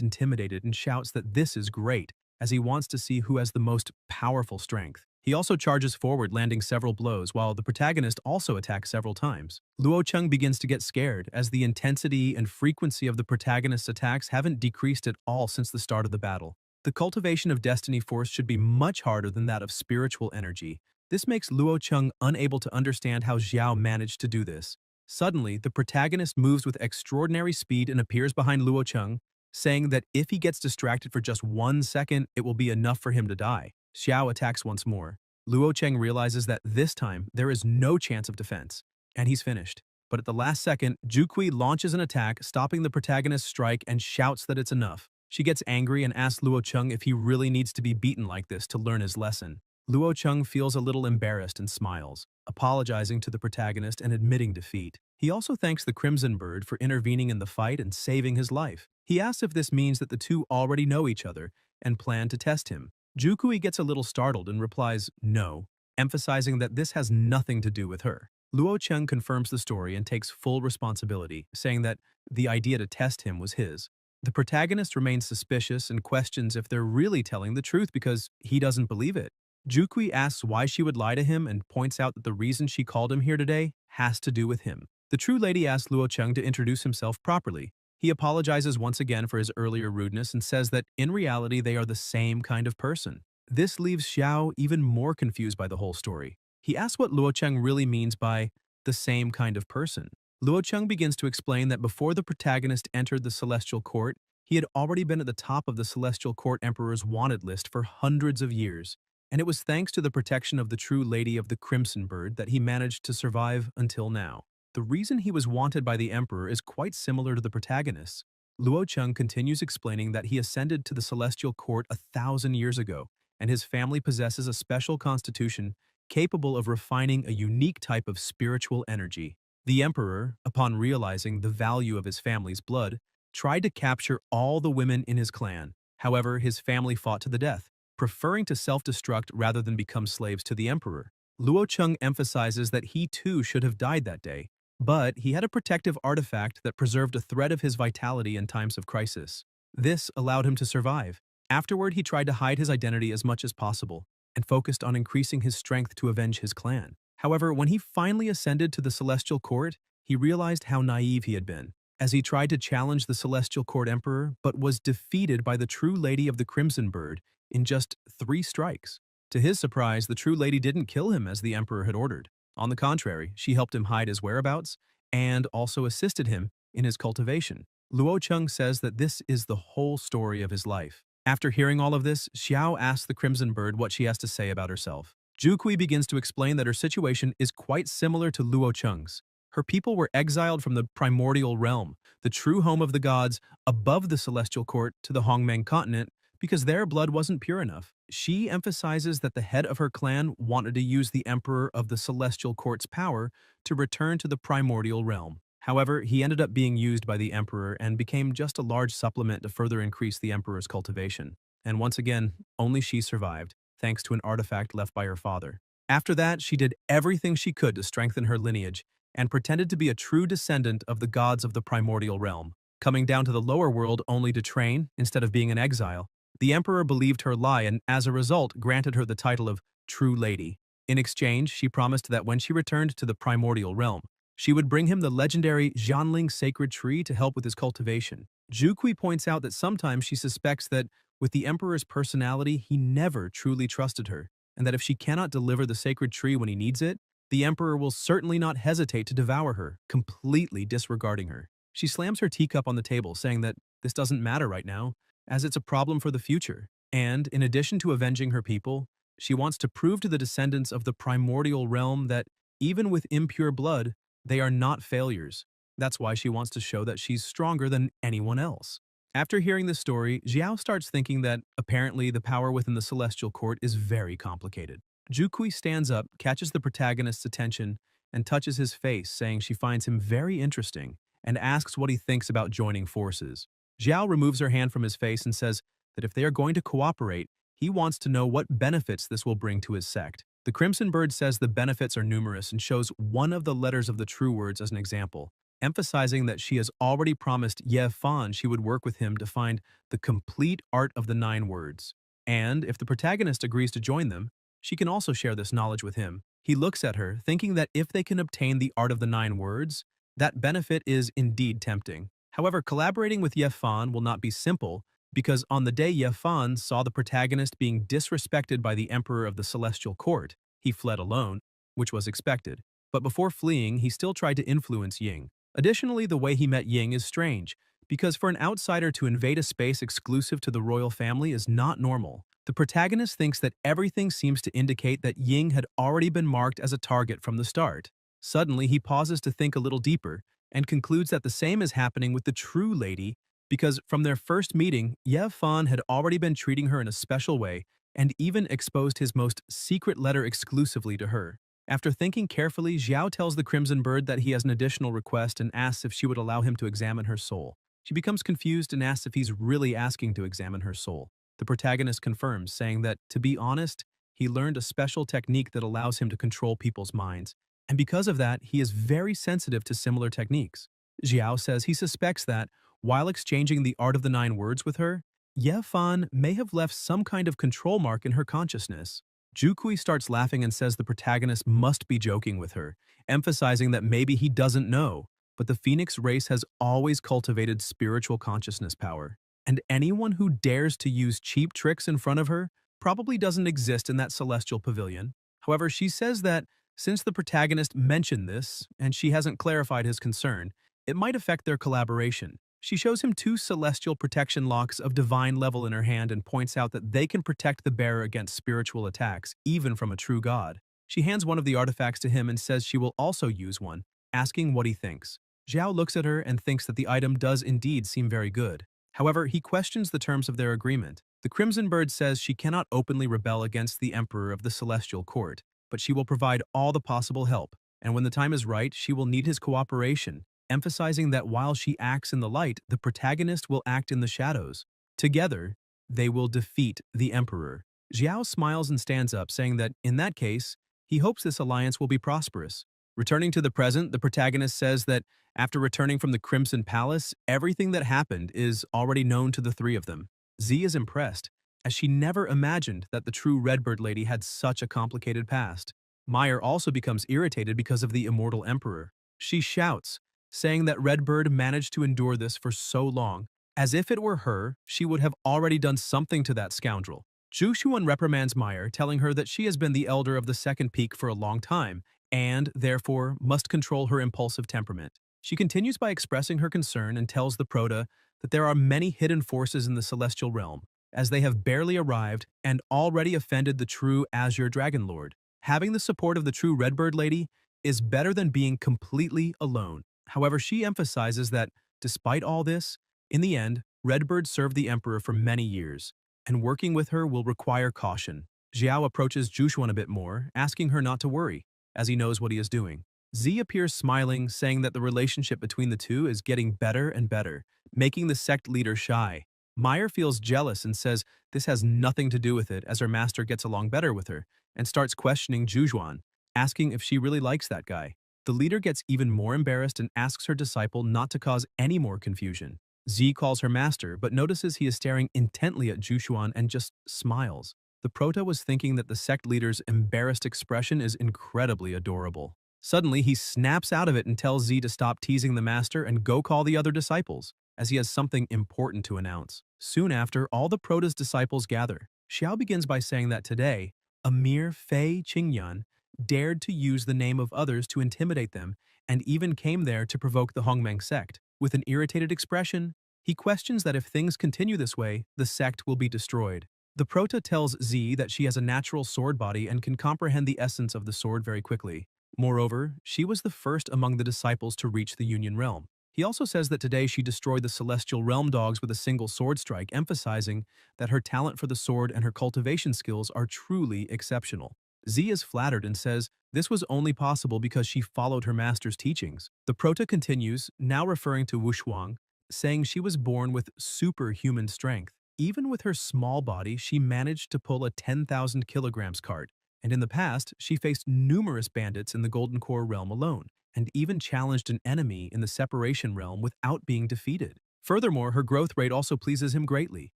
intimidated and shouts that this is great, as he wants to see who has the most powerful strength. He also charges forward, landing several blows, while the protagonist also attacks several times. Luo Cheng begins to get scared, as the intensity and frequency of the protagonist's attacks haven't decreased at all since the start of the battle. The cultivation of destiny force should be much harder than that of spiritual energy. This makes Luo Cheng unable to understand how Xiao managed to do this. Suddenly, the protagonist moves with extraordinary speed and appears behind Luo Cheng, saying that if he gets distracted for just 1 second, it will be enough for him to die. Xiao attacks once more. Luo Cheng realizes that this time there is no chance of defense, and he's finished. But at the last second, Jukui launches an attack, stopping the protagonist's strike, and shouts that it's enough. She gets angry and asks Luo Cheng if he really needs to be beaten like this to learn his lesson. Luo Cheng feels a little embarrassed and smiles, apologizing to the protagonist and admitting defeat. He also thanks the Crimson Bird for intervening in the fight and saving his life. He asks if this means that the two already know each other and plan to test him. Jukui gets a little startled and replies no, emphasizing that this has nothing to do with her. Luo Cheng confirms the story and takes full responsibility, saying that the idea to test him was his. The protagonist remains suspicious and questions if they're really telling the truth because he doesn't believe it. Jukui asks why she would lie to him and points out that the reason she called him here today has to do with him. The true lady asks Luo Cheng to introduce himself properly. He apologizes once again for his earlier rudeness and says that in reality they are the same kind of person. This leaves Xiao even more confused by the whole story. He asks what Luo Cheng really means by the same kind of person. Luo Cheng begins to explain that before the protagonist entered the Celestial Court, he had already been at the top of the Celestial Court Emperor's wanted list for hundreds of years, and it was thanks to the protection of the true Lady of the Crimson Bird that he managed to survive until now. The reason he was wanted by the Emperor is quite similar to the protagonist's. Luo Cheng continues explaining that he ascended to the Celestial Court 1,000 years ago, and his family possesses a special constitution capable of refining a unique type of spiritual energy. The Emperor, upon realizing the value of his family's blood, tried to capture all the women in his clan. However, his family fought to the death, preferring to self-destruct rather than become slaves to the Emperor. Luo Cheng emphasizes that he too should have died that day, but he had a protective artifact that preserved a thread of his vitality in times of crisis. This allowed him to survive. Afterward, he tried to hide his identity as much as possible and focused on increasing his strength to avenge his clan. However, when he finally ascended to the Celestial Court, he realized how naive he had been, as he tried to challenge the Celestial Court Emperor but was defeated by the true Lady of the Crimson Bird in just 3 strikes. To his surprise, the true lady didn't kill him as the Emperor had ordered. On the contrary, she helped him hide his whereabouts and also assisted him in his cultivation. Luo Cheng says that this is the whole story of his life. After hearing all of this, Xiao asks the Crimson Bird what she has to say about herself. Jukui begins to explain that her situation is quite similar to Luo Cheng's. Her people were exiled from the primordial realm, the true home of the gods, above the Celestial Court to the Hongmeng continent, because their blood wasn't pure enough. She emphasizes that the head of her clan wanted to use the Emperor of the Celestial Court's power to return to the primordial realm. However, he ended up being used by the Emperor and became just a large supplement to further increase the Emperor's cultivation. And once again, only she survived, thanks to an artifact left by her father. After that, she did everything she could to strengthen her lineage, and pretended to be a true descendant of the gods of the primordial realm, coming down to the lower world only to train instead of being in exile. The emperor believed her lie and, as a result, granted her the title of True Lady. In exchange, she promised that when she returned to the primordial realm, she would bring him the legendary Jianling sacred tree to help with his cultivation. Zhu points out that sometimes she suspects that, with the emperor's personality, he never truly trusted her, and that if she cannot deliver the sacred tree when he needs it, the emperor will certainly not hesitate to devour her, completely disregarding her. She slams her teacup on the table, saying that this doesn't matter right now, as it's a problem for the future. And, in addition to avenging her people, she wants to prove to the descendants of the primordial realm that, even with impure blood, they are not failures. That's why she wants to show that she's stronger than anyone else. After hearing this story, Xiao starts thinking that, apparently, the power within the celestial court is very complicated. Zhu stands up, catches the protagonist's attention, and touches his face, saying she finds him very interesting, and asks what he thinks about joining forces. Xiao removes her hand from his face and says that if they are going to cooperate, he wants to know what benefits this will bring to his sect. The Crimson Bird says the benefits are numerous and shows one of the letters of the true words as an example, emphasizing that she has already promised Ye Fan she would work with him to find the complete art of the 9 words. And if the protagonist agrees to join them, she can also share this knowledge with him. He looks at her, thinking that if they can obtain the art of the 9 words, that benefit is indeed tempting. However, collaborating with Ye Fan will not be simple, because on the day Ye Fan saw the protagonist being disrespected by the Emperor of the Celestial Court, he fled alone, which was expected. But before fleeing, he still tried to influence Ying. Additionally, the way he met Ying is strange, because for an outsider to invade a space exclusive to the royal family is not normal. The protagonist thinks that everything seems to indicate that Ying had already been marked as a target from the start. Suddenly, he pauses to think a little deeper, and concludes that the same is happening with the true lady, because from their first meeting, Ye Fan had already been treating her in a special way and even exposed his most secret letter exclusively to her. After thinking carefully, Xiao tells the Crimson Bird that he has an additional request and asks if she would allow him to examine her soul. She becomes confused and asks if he's really asking to examine her soul. The protagonist confirms, saying that, to be honest, he learned a special technique that allows him to control people's minds, and because of that, he is very sensitive to similar techniques. Xiao says he suspects that, while exchanging the art of the 9 words with her, Ye Fan may have left some kind of control mark in her consciousness. Zhu starts laughing and says the protagonist must be joking with her, emphasizing that maybe he doesn't know, but the Phoenix race has always cultivated spiritual consciousness power, and anyone who dares to use cheap tricks in front of her probably doesn't exist in that celestial pavilion. However, she says that, since the protagonist mentioned this, and she hasn't clarified his concern, it might affect their collaboration. She shows him 2 celestial protection locks of divine level in her hand and points out that they can protect the bearer against spiritual attacks, even from a true god. She hands one of the artifacts to him and says she will also use one, asking what he thinks. Xiao looks at her and thinks that the item does indeed seem very good. However, he questions the terms of their agreement. The Crimson Bird says she cannot openly rebel against the Emperor of the Celestial Court, but she will provide all the possible help, and when the time is right, she will need his cooperation, emphasizing that while she acts in the light, the protagonist will act in the shadows. Together, they will defeat the Emperor. Xiao smiles and stands up, saying that, in that case, he hopes this alliance will be prosperous. Returning to the present, the protagonist says that, after returning from the Crimson Palace, everything that happened is already known to the 3 of them. Z is impressed, as she never imagined that the true Redbird lady had such a complicated past. Meyer also becomes irritated because of the immortal Emperor. She shouts, saying that Redbird managed to endure this for so long. As if it were her, she would have already done something to that scoundrel. Zhu reprimands Meyer, telling her that she has been the elder of the Second Peak for a long time, and, therefore, must control her impulsive temperament. She continues by expressing her concern and tells the Proto that there are many hidden forces in the Celestial Realm, as they have barely arrived and already offended the true Azure Dragon Lord. Having the support of the true Redbird Lady is better than being completely alone. However, she emphasizes that, despite all this, in the end, Redbird served the Emperor for many years, and working with her will require caution. Xiao approaches Jushuan a bit more, asking her not to worry, as he knows what he is doing. Z appears smiling, saying that the relationship between the 2 is getting better and better, making the sect leader shy. Meyer feels jealous and says this has nothing to do with it, as her master gets along better with her, and starts questioning Jushuan, asking if she really likes that guy. The leader gets even more embarrassed and asks her disciple not to cause any more confusion. Z calls her master, but notices he is staring intently at Jushuan and just smiles. The prota was thinking that the sect leader's embarrassed expression is incredibly adorable. Suddenly, he snaps out of it and tells Z to stop teasing the master and go call the other disciples, as he has something important to announce. Soon after, all the prota's disciples gather. Xiao begins by saying that today, a mere Fei Qingyan dared to use the name of others to intimidate them and even came there to provoke the Hongmeng sect. With an irritated expression, he questions that if things continue this way, the sect will be destroyed. The prota tells Z that she has a natural sword body and can comprehend the essence of the sword very quickly. Moreover, she was the first among the disciples to reach the Union Realm. He also says that today she destroyed the Celestial Realm dogs with a single sword strike, emphasizing that her talent for the sword and her cultivation skills are truly exceptional. Z is flattered and says this was only possible because she followed her master's teachings. The prota continues, now referring to Wushuang, saying she was born with superhuman strength. Even with her small body, she managed to pull a 10,000 kilograms cart, and in the past, she faced numerous bandits in the Golden Core realm alone, and even challenged an enemy in the Separation realm without being defeated. Furthermore, her growth rate also pleases him greatly.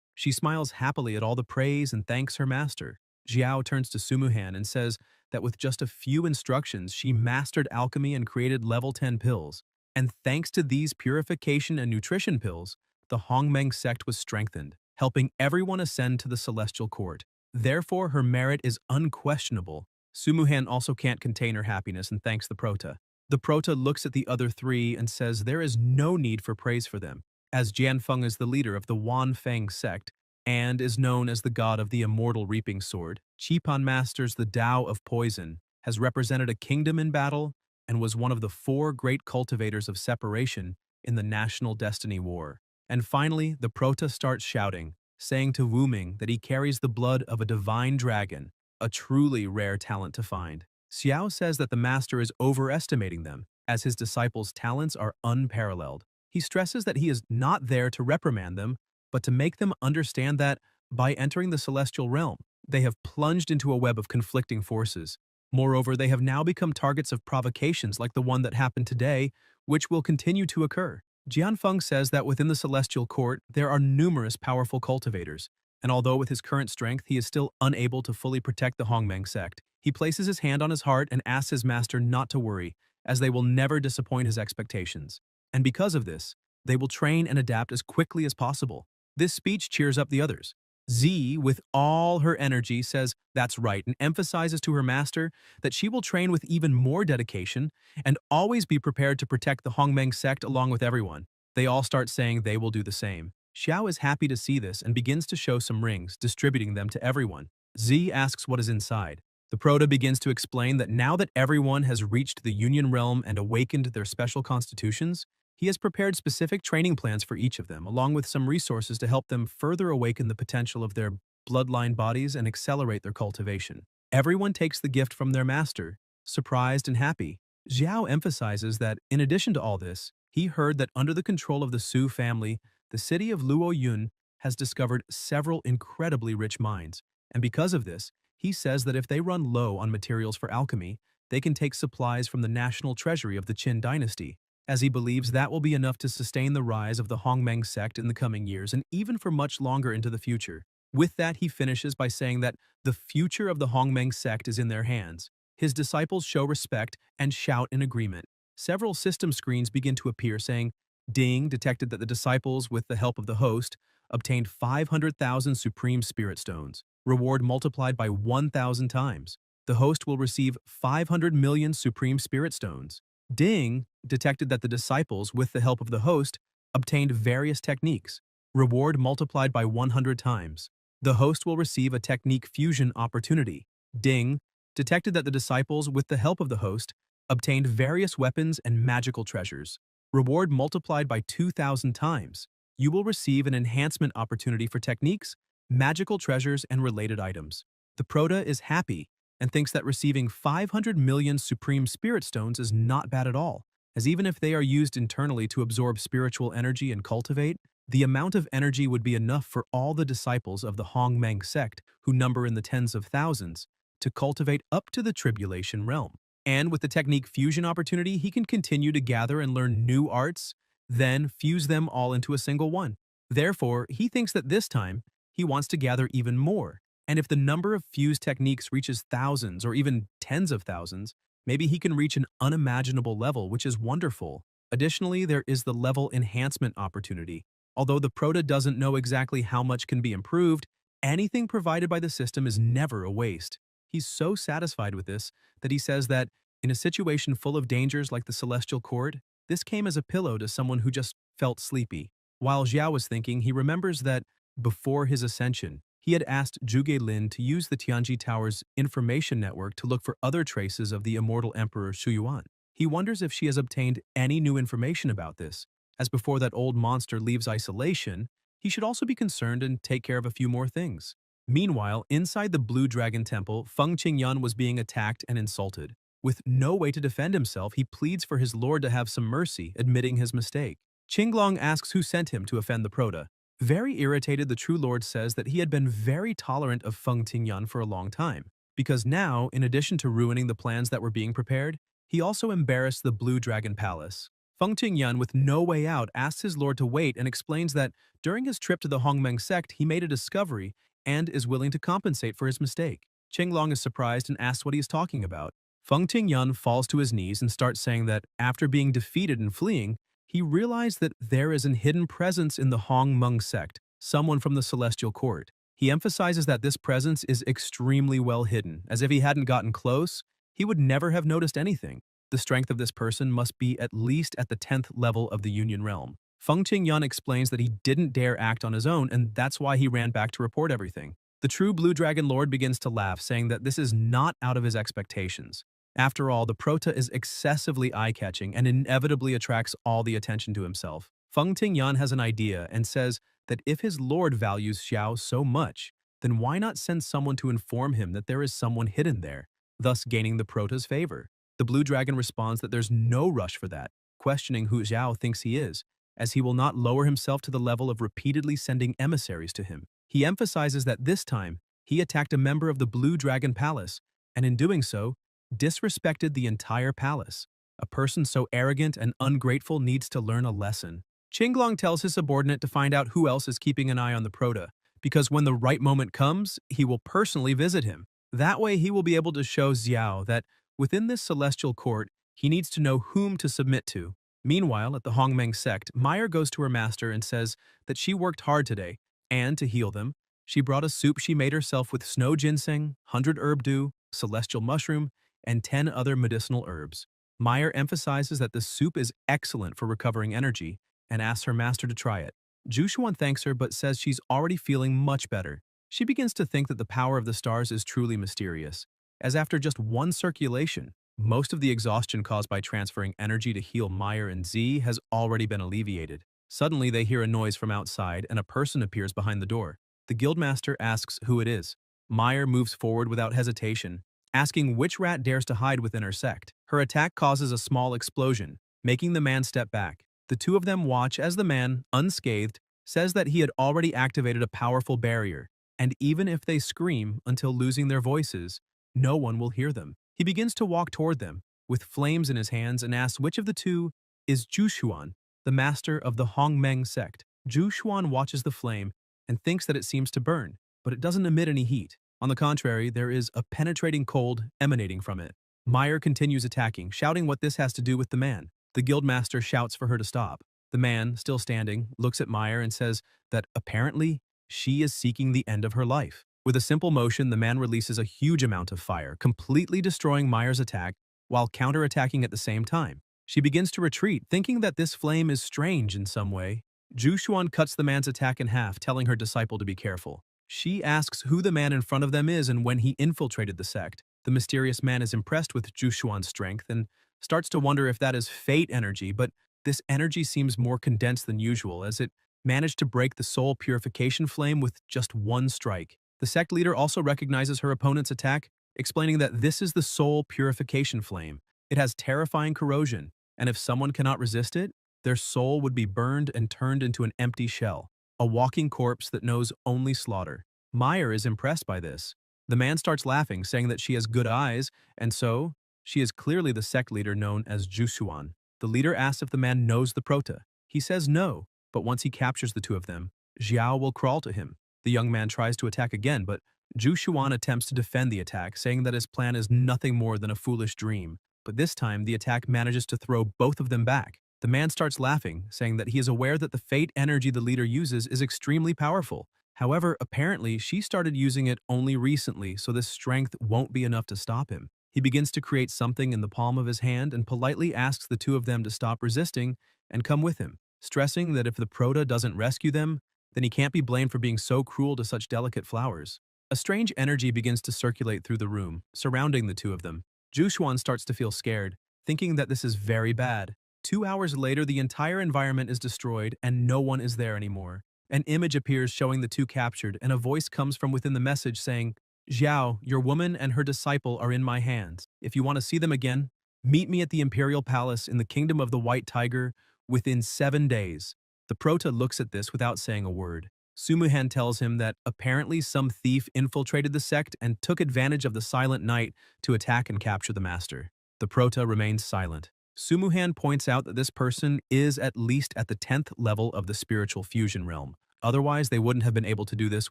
She smiles happily at all the praise and thanks her master. Jiao turns to Sumuhan and says that with just a few instructions, she mastered alchemy and created level 10 pills. And thanks to these purification and nutrition pills, the Hongmeng sect was strengthened, helping everyone ascend to the celestial court. Therefore, her merit is unquestionable. Sumuhan also can't contain her happiness and thanks the prota. The prota looks at the other three and says there is no need for praise for them, as Jianfeng is the leader of the Wanfeng sect and is known as the god of the immortal reaping sword. Qipan masters the Tao of poison, has represented a kingdom in battle, and was one of the 4 great cultivators of separation in the National Destiny War. And finally, the prota starts shouting, saying to Wu Ming that he carries the blood of a divine dragon, a truly rare talent to find. Xiao says that the master is overestimating them, as his disciples' talents are unparalleled. He stresses that he is not there to reprimand them, but to make them understand that, by entering the celestial realm, they have plunged into a web of conflicting forces. Moreover, they have now become targets of provocations like the one that happened today, which will continue to occur. Jianfeng says that within the celestial court, there are numerous powerful cultivators, and although with his current strength he is still unable to fully protect the Hongmeng sect, he places his hand on his heart and asks his master not to worry, as they will never disappoint his expectations. And because of this, they will train and adapt as quickly as possible. This speech cheers up the others. Z, with all her energy, says that's right and emphasizes to her master that she will train with even more dedication and always be prepared to protect the Hongmeng sect along with everyone. They all start saying they will do the same. Xiao is happy to see this and begins to show some rings, distributing them to everyone. Z asks what is inside. The prota begins to explain that now that everyone has reached the Union Realm and awakened their special constitutions, he has prepared specific training plans for each of them, along with some resources to help them further awaken the potential of their bloodline bodies and accelerate their cultivation. Everyone takes the gift from their master, surprised and happy. Xiao emphasizes that, in addition to all this, he heard that under the control of the Su family, the city of Lu Yun has discovered several incredibly rich mines, and because of this, he says that if they run low on materials for alchemy, they can take supplies from the national treasury of the Qin dynasty, as he believes that will be enough to sustain the rise of the Hongmeng sect in the coming years and even for much longer into the future. With that, he finishes by saying that the future of the Hongmeng sect is in their hands. His disciples show respect and shout in agreement. Several system screens begin to appear saying, Ding detected that the disciples, with the help of the host, obtained 500,000 Supreme Spirit Stones, reward multiplied by 1,000 times. The host will receive 500 million Supreme Spirit Stones. Ding detected that the disciples, with the help of the host, obtained various techniques, reward multiplied by 100 times. The host will receive a technique fusion opportunity. Ding detected that the disciples, with the help of the host, obtained various weapons and magical treasures, reward multiplied by 2,000 times. You will receive an enhancement opportunity for techniques, magical treasures, and related items. The prota is happy and thinks that receiving 500 million Supreme Spirit Stones is not bad at all, as even if they are used internally to absorb spiritual energy and cultivate, the amount of energy would be enough for all the disciples of the Hongmeng sect, who number in the tens of thousands, to cultivate up to the Tribulation realm. And with the technique fusion opportunity, he can continue to gather and learn new arts, then fuse them all into a single one. Therefore, he thinks that this time, he wants to gather even more. And if the number of fused techniques reaches thousands or even tens of thousands, maybe he can reach an unimaginable level, which is wonderful. Additionally, there is the level enhancement opportunity. Although the Prota doesn't know exactly how much can be improved, anything provided by the system is never a waste. He's so satisfied with this that he says that in a situation full of dangers like the Celestial Court, this came as a pillow to someone who just felt sleepy. While Xiao was thinking, he remembers that before his ascension, he had asked Zhuge Lin to use the Tianji Tower's information network to look for other traces of the immortal Emperor Shu Yuan. He wonders if she has obtained any new information about this, as before that old monster leaves isolation, he should also be concerned and take care of a few more things. Meanwhile, inside the Blue Dragon Temple, Feng Qingyun was being attacked and insulted. With no way to defend himself, he pleads for his lord to have some mercy, admitting his mistake. Qinglong asks who sent him to offend the Prota. Very irritated, the true lord says that he had been very tolerant of Feng Qingyun for a long time, because now, in addition to ruining the plans that were being prepared, he also embarrassed the Blue Dragon Palace. Feng Qingyun, with no way out, asks his lord to wait and explains that during his trip to the Hongmeng sect, he made a discovery and is willing to compensate for his mistake. Qinglong is surprised and asks what he is talking about. Feng Qingyun falls to his knees and starts saying that after being defeated and fleeing, he realized that there is an hidden presence in the Hongmeng sect, someone from the Celestial Court. He emphasizes that this presence is extremely well hidden, as if he hadn't gotten close, he would never have noticed anything. The strength of this person must be at least at the 10th level of the Union Realm. Feng Qingyun explains that he didn't dare act on his own, and that's why he ran back to report everything. The true Blue Dragon Lord begins to laugh, saying that this is not out of his expectations. After all, the Prota is excessively eye-catching and inevitably attracts all the attention to himself. Feng Qingyun has an idea and says that if his lord values Xiao so much, then why not send someone to inform him that there is someone hidden there, thus gaining the Prota's favor? The Blue Dragon responds that there's no rush for that, questioning who Xiao thinks he is, as he will not lower himself to the level of repeatedly sending emissaries to him. He emphasizes that this time, he attacked a member of the Blue Dragon Palace, and in doing so, disrespected the entire palace. A person so arrogant and ungrateful needs to learn a lesson. Qinglong tells his subordinate to find out who else is keeping an eye on the Prota, because when the right moment comes, he will personally visit him. That way he will be able to show Xiao that within this celestial court, he needs to know whom to submit to. Meanwhile, at the Hongmeng sect, Meyer goes to her master and says that she worked hard today, and to heal them, she brought a soup she made herself with snow ginseng, 100 herb dew, celestial mushroom, and 10 other medicinal herbs. Meyer emphasizes that the soup is excellent for recovering energy and asks her master to try it. Jushuan thanks her but says she's already feeling much better. She begins to think that the power of the stars is truly mysterious, as after just one circulation, most of the exhaustion caused by transferring energy to heal Meyer and Z has already been alleviated. Suddenly, they hear a noise from outside and a person appears behind the door. The guildmaster asks who it is. Meyer moves forward without hesitation, asking which rat dares to hide within her sect. Her attack causes a small explosion, making the man step back. The two of them watch as the man, unscathed, says that he had already activated a powerful barrier, and even if they scream until losing their voices, no one will hear them. He begins to walk toward them, with flames in his hands, and asks which of the two is Jushuan, the master of the Hongmeng sect. Jushuan watches the flame and thinks that it seems to burn, but it doesn't emit any heat. On the contrary, there is a penetrating cold emanating from it. Meyer continues attacking, shouting what this has to do with the man. The guildmaster shouts for her to stop. The man, still standing, looks at Meyer and says that apparently she is seeking the end of her life. With a simple motion, the man releases a huge amount of fire, completely destroying Meyer's attack while counterattacking at the same time. She begins to retreat, thinking that this flame is strange in some way. Jushuan cuts the man's attack in half, telling her disciple to be careful. She asks who the man in front of them is and when he infiltrated the sect. The mysterious man is impressed with Jushuan's strength and starts to wonder if that is fate energy, but this energy seems more condensed than usual as it managed to break the soul purification flame with just one strike. The sect leader also recognizes her opponent's attack, explaining that this is the soul purification flame. It has terrifying corrosion, and if someone cannot resist it, their soul would be burned and turned into an empty shell, a walking corpse that knows only slaughter. Meyer is impressed by this. The man starts laughing, saying that she has good eyes, and so She is clearly the sect leader known as Jushuan. The leader asks if the man knows the prota. He says no, but once he captures the two of them, Xiao will crawl to him. The young man tries to attack again, but Jushuan attempts to defend the attack, saying that his plan is nothing more than a foolish dream. But this time, the attack manages to throw both of them back. The man starts laughing, saying that he is aware that the fate energy the leader uses is extremely powerful. However, apparently, she started using it only recently, so this strength won't be enough to stop him. He begins to create something in the palm of his hand and politely asks the two of them to stop resisting and come with him, stressing that if the prota doesn't rescue them, then he can't be blamed for being so cruel to such delicate flowers. A strange energy begins to circulate through the room, surrounding the two of them. Jushuan starts to feel scared, thinking that this is very bad. 2 hours later, the entire environment is destroyed and no one is there anymore. An image appears showing the two captured, and a voice comes from within the message saying, "Xiao, your woman and her disciple are in my hands. If you want to see them again, meet me at the Imperial Palace in the Kingdom of the White Tiger within 7 days." The prota looks at this without saying a word. Sumuhan tells him that apparently some thief infiltrated the sect and took advantage of the silent night to attack and capture the master. The prota remains silent. Sumuhan points out that this person is at least at the 10th level of the spiritual fusion realm. Otherwise, they wouldn't have been able to do this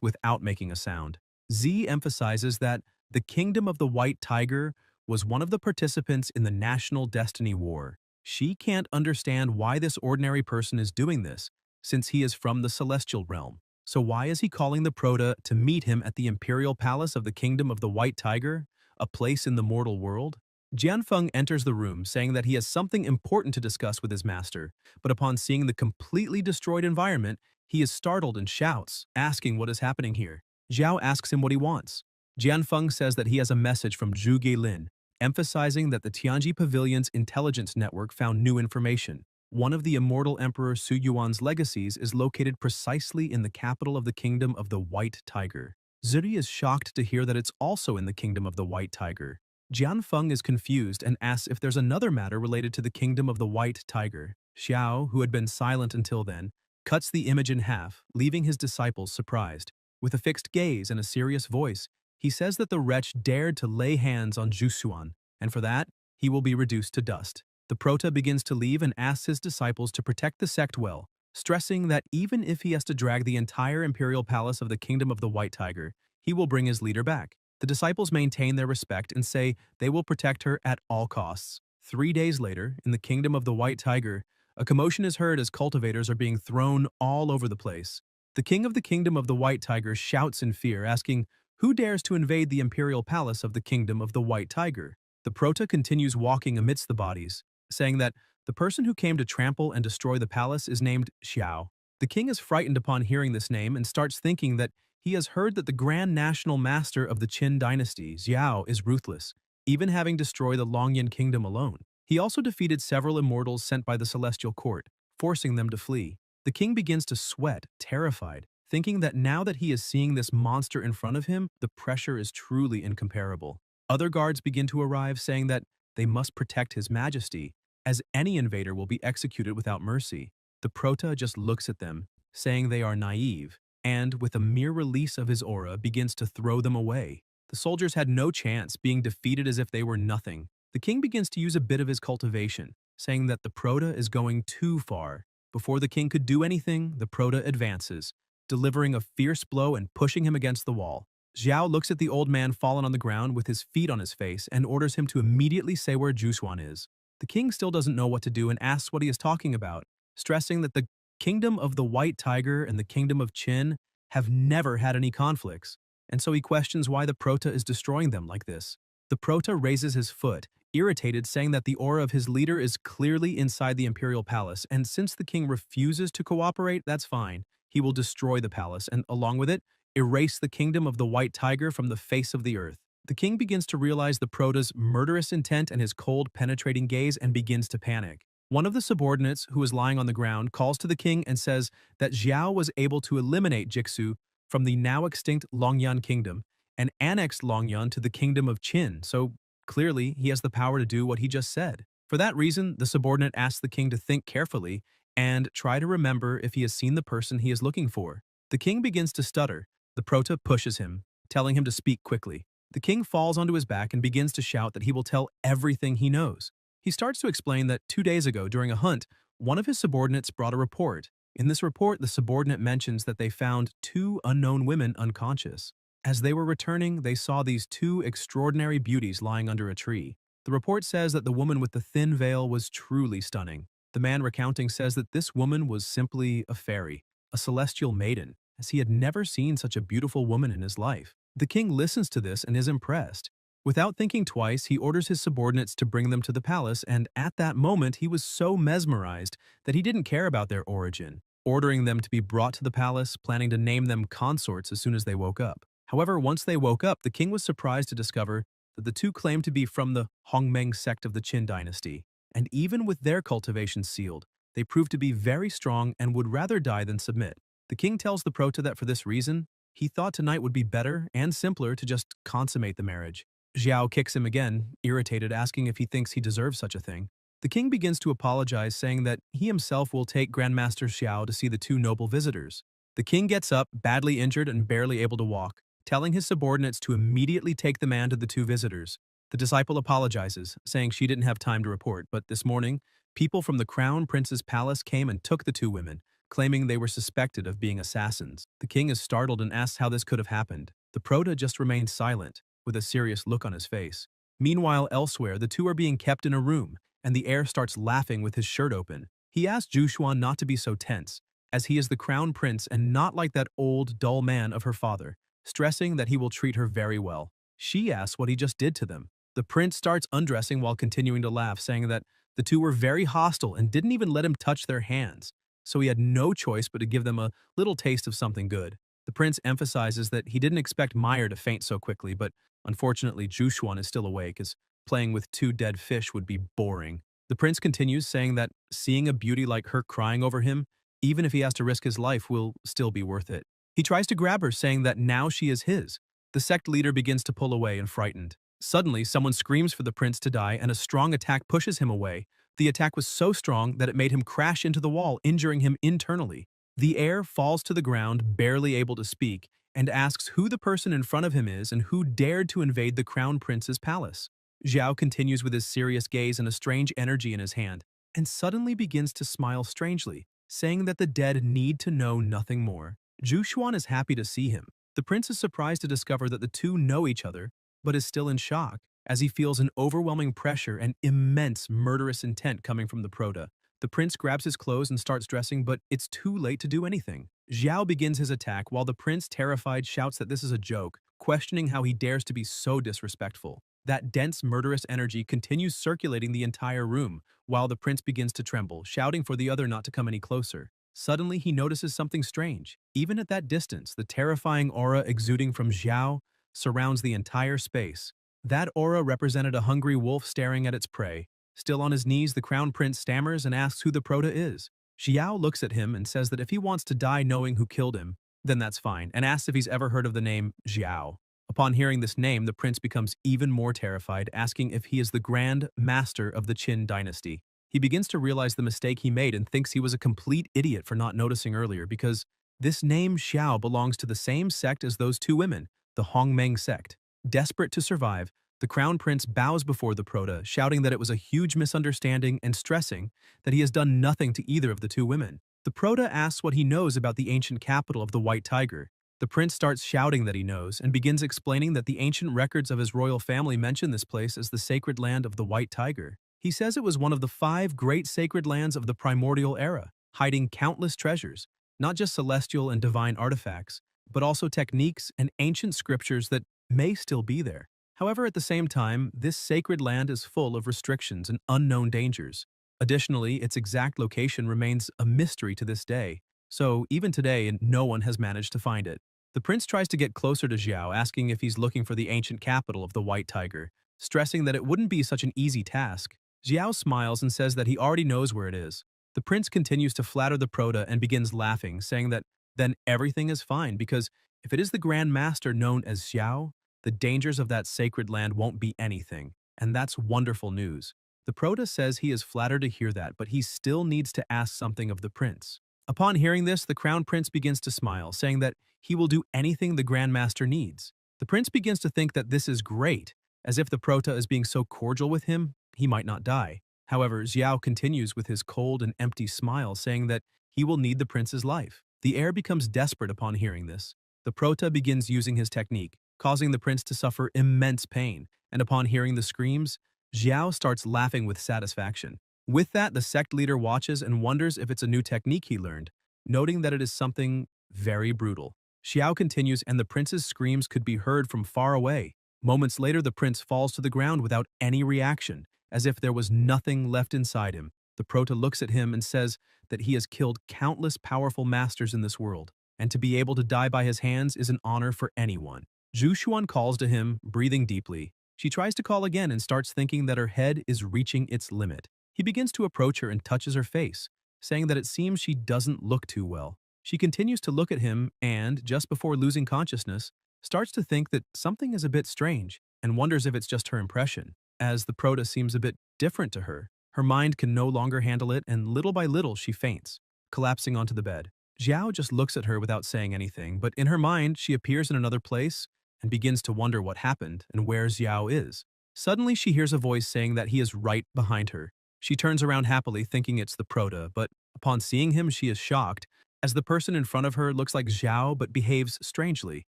without making a sound. Z emphasizes that the Kingdom of the White Tiger was one of the participants in the National Destiny War. She can't understand why this ordinary person is doing this, since he is from the Celestial Realm. So why is he calling the prota to meet him at the Imperial Palace of the Kingdom of the White Tiger, a place in the mortal world? Jianfeng enters the room, saying that he has something important to discuss with his master, but upon seeing the completely destroyed environment, he is startled and shouts, asking what is happening here. Zhao asks him what he wants. Jianfeng says that he has a message from Zhu Geilin, emphasizing that the Tianji Pavilion's intelligence network found new information. One of the immortal Emperor Su Yuan's legacies is located precisely in the capital of the Kingdom of the White Tiger. Zuri is shocked to hear that it's also in the Kingdom of the White Tiger. Jianfeng is confused and asks if there's another matter related to the Kingdom of the White Tiger. Xiao, who had been silent until then, cuts the image in half, leaving his disciples surprised. With a fixed gaze and a serious voice, he says that the wretch dared to lay hands on Jushuan, and for that, he will be reduced to dust. The prota begins to leave and asks his disciples to protect the sect well, stressing that even if he has to drag the entire imperial palace of the Kingdom of the White Tiger, he will bring his leader back. The disciples maintain their respect and say they will protect her at all costs. 3 days later, in the Kingdom of the White Tiger, a commotion is heard as cultivators are being thrown all over the place. The king of the Kingdom of the White Tiger shouts in fear, asking, "Who dares to invade the imperial palace of the Kingdom of the White Tiger?" The prota continues walking amidst the bodies, saying that the person who came to trample and destroy the palace is named Xiao. The king is frightened upon hearing this name and starts thinking that he has heard that the Grand National Master of the Qin dynasty, Xiao, is ruthless, even having destroyed the Longyan Kingdom alone. He also defeated several immortals sent by the Celestial Court, forcing them to flee. The king begins to sweat, terrified, thinking that now that he is seeing this monster in front of him, the pressure is truly incomparable. Other guards begin to arrive, saying that they must protect His Majesty, as any invader will be executed without mercy. The prota just looks at them, saying they are naive, and, with a mere release of his aura, begins to throw them away. The soldiers had no chance, being defeated as if they were nothing. The king begins to use a bit of his cultivation, saying that the prota is going too far. Before the king could do anything, the prota advances, delivering a fierce blow and pushing him against the wall. Xiao looks at the old man fallen on the ground with his feet on his face and orders him to immediately say where Jushuan is. The king still doesn't know what to do and asks what he is talking about, stressing that the Kingdom of the White Tiger and the Kingdom of Qin have never had any conflicts, and so he questions why the prota is destroying them like this. The prota raises his foot, irritated, saying that the aura of his leader is clearly inside the imperial palace, and since the king refuses to cooperate, that's fine. He will destroy the palace and, along with it, erase the Kingdom of the White Tiger from the face of the earth. The king begins to realize the prota's murderous intent and his cold, penetrating gaze and begins to panic. One of the subordinates, who is lying on the ground, calls to the king and says that Xiao was able to eliminate Jixu from the now extinct Longyan Kingdom and annexed Longyan to the Kingdom of Qin, so clearly he has the power to do what he just said. For that reason, the subordinate asks the king to think carefully and try to remember if he has seen the person he is looking for. The king begins to stutter. The prota pushes him, telling him to speak quickly. The king falls onto his back and begins to shout that he will tell everything he knows. He starts to explain that 2 days ago, during a hunt, one of his subordinates brought a report. In this report, the subordinate mentions that they found 2 unknown women unconscious. As they were returning, they saw these 2 extraordinary beauties lying under a tree. The report says that the woman with the thin veil was truly stunning. The man recounting says that this woman was simply a fairy, a celestial maiden, as he had never seen such a beautiful woman in his life. The king listens to this and is impressed. Without thinking twice, he orders his subordinates to bring them to the palace, and at that moment he was so mesmerized that he didn't care about their origin, ordering them to be brought to the palace, planning to name them consorts as soon as they woke up. However, once they woke up, the king was surprised to discover that the 2 claimed to be from the Hongmeng sect of the Qin dynasty, and even with their cultivation sealed, they proved to be very strong and would rather die than submit. The king tells the prota that for this reason, he thought tonight would be better and simpler to just consummate the marriage. Xiao kicks him again, irritated, asking if he thinks he deserves such a thing. The king begins to apologize, saying that he himself will take Grandmaster Xiao to see the 2 noble visitors. The king gets up, badly injured and barely able to walk, telling his subordinates to immediately take the man to the 2 visitors. The disciple apologizes, saying she didn't have time to report, but this morning, people from the crown prince's palace came and took the 2 women, claiming they were suspected of being assassins. The king is startled and asks how this could have happened. The prota just remains silent, with a serious look on his face. Meanwhile, elsewhere, the 2 are being kept in a room, and the heir starts laughing with his shirt open. He asks Jushuan not to be so tense, as he is the crown prince and not like that old, dull man of her father, stressing that he will treat her very well. She asks what he just did to them. The prince starts undressing while continuing to laugh, saying that the 2 were very hostile and didn't even let him touch their hands, so he had no choice but to give them a little taste of something good. The prince emphasizes that he didn't expect Meyer to faint so quickly, but unfortunately Jushuan is still awake, as playing with 2 dead fish would be boring. The prince continues, saying that seeing a beauty like her crying over him, even if he has to risk his life, will still be worth it. He tries to grab her, saying that now she is his. The sect leader begins to pull away and frightened. Suddenly, someone screams for the prince to die, and a strong attack pushes him away. The attack was so strong that it made him crash into the wall, injuring him internally. The heir falls to the ground, barely able to speak, and asks who the person in front of him is and who dared to invade the crown prince's palace. Xiao continues with his serious gaze and a strange energy in his hand, and suddenly begins to smile strangely, saying that the dead need to know nothing more. Jushuan is happy to see him. The prince is surprised to discover that the 2 know each other, but is still in shock, as he feels an overwhelming pressure and immense murderous intent coming from the prota. The prince grabs his clothes and starts dressing, but it's too late to do anything. Xiao begins his attack while the prince, terrified, shouts that this is a joke, questioning how he dares to be so disrespectful. That dense, murderous energy continues circulating the entire room, while the prince begins to tremble, shouting for the other not to come any closer. Suddenly, he notices something strange. Even at that distance, the terrifying aura exuding from Xiao surrounds the entire space. That aura represented a hungry wolf staring at its prey. Still on his knees, the crown prince stammers and asks who the prota is. Xiao looks at him and says that if he wants to die knowing who killed him, then that's fine, and asks if he's ever heard of the name Xiao. Upon hearing this name, the prince becomes even more terrified, asking if he is the Grand Master of the Qin dynasty. He begins to realize the mistake he made and thinks he was a complete idiot for not noticing earlier, because this name Xiao belongs to the same sect as those 2 women, the Hongmeng sect. Desperate to survive, the crown prince bows before the prota, shouting that it was a huge misunderstanding and stressing that he has done nothing to either of the 2 women. The prota asks what he knows about the ancient capital of the White Tiger. The prince starts shouting that he knows and begins explaining that the ancient records of his royal family mention this place as the sacred land of the White Tiger. He says it was one of the 5 great sacred lands of the primordial era, hiding countless treasures, not just celestial and divine artifacts, but also techniques and ancient scriptures that may still be there. However, at the same time, this sacred land is full of restrictions and unknown dangers. Additionally, its exact location remains a mystery to this day, so even today, no one has managed to find it. The prince tries to get closer to Xiao, asking if he's looking for the ancient capital of the White Tiger, stressing that it wouldn't be such an easy task. Xiao smiles and says that he already knows where it is. The prince continues to flatter the prota and begins laughing, saying that then everything is fine because if it is the Grand Master known as Xiao, the dangers of that sacred land won't be anything, and that's wonderful news. The prota says he is flattered to hear that, but he still needs to ask something of the prince. Upon hearing this, the crown prince begins to smile, saying that he will do anything the Grand Master needs. The prince begins to think that this is great, as if the prota is being so cordial with him, he might not die. However, Xiao continues with his cold and empty smile, saying that he will need the prince's life. The heir becomes desperate upon hearing this. The prota begins using his technique, causing the prince to suffer immense pain, and upon hearing the screams, Xiao starts laughing with satisfaction. With that, the sect leader watches and wonders if it's a new technique he learned, noting that it is something very brutal. Xiao continues and the prince's screams could be heard from far away. Moments later, the prince falls to the ground without any reaction, as if there was nothing left inside him. The prota looks at him and says that he has killed countless powerful masters in this world, and to be able to die by his hands is an honor for anyone. Zhu Xuan calls to him, breathing deeply. She tries to call again and starts thinking that her head is reaching its limit. He begins to approach her and touches her face, saying that it seems she doesn't look too well. She continues to look at him and, just before losing consciousness, starts to think that something is a bit strange and wonders if it's just her impression, as the prota seems a bit different to her. Her mind can no longer handle it and little by little she faints, collapsing onto the bed. Xiao just looks at her without saying anything, but in her mind she appears in another place and begins to wonder what happened and where Xiao is. Suddenly she hears a voice saying that he is right behind her. She turns around happily thinking it's the prota, but upon seeing him she is shocked, as the person in front of her looks like Xiao but behaves strangely.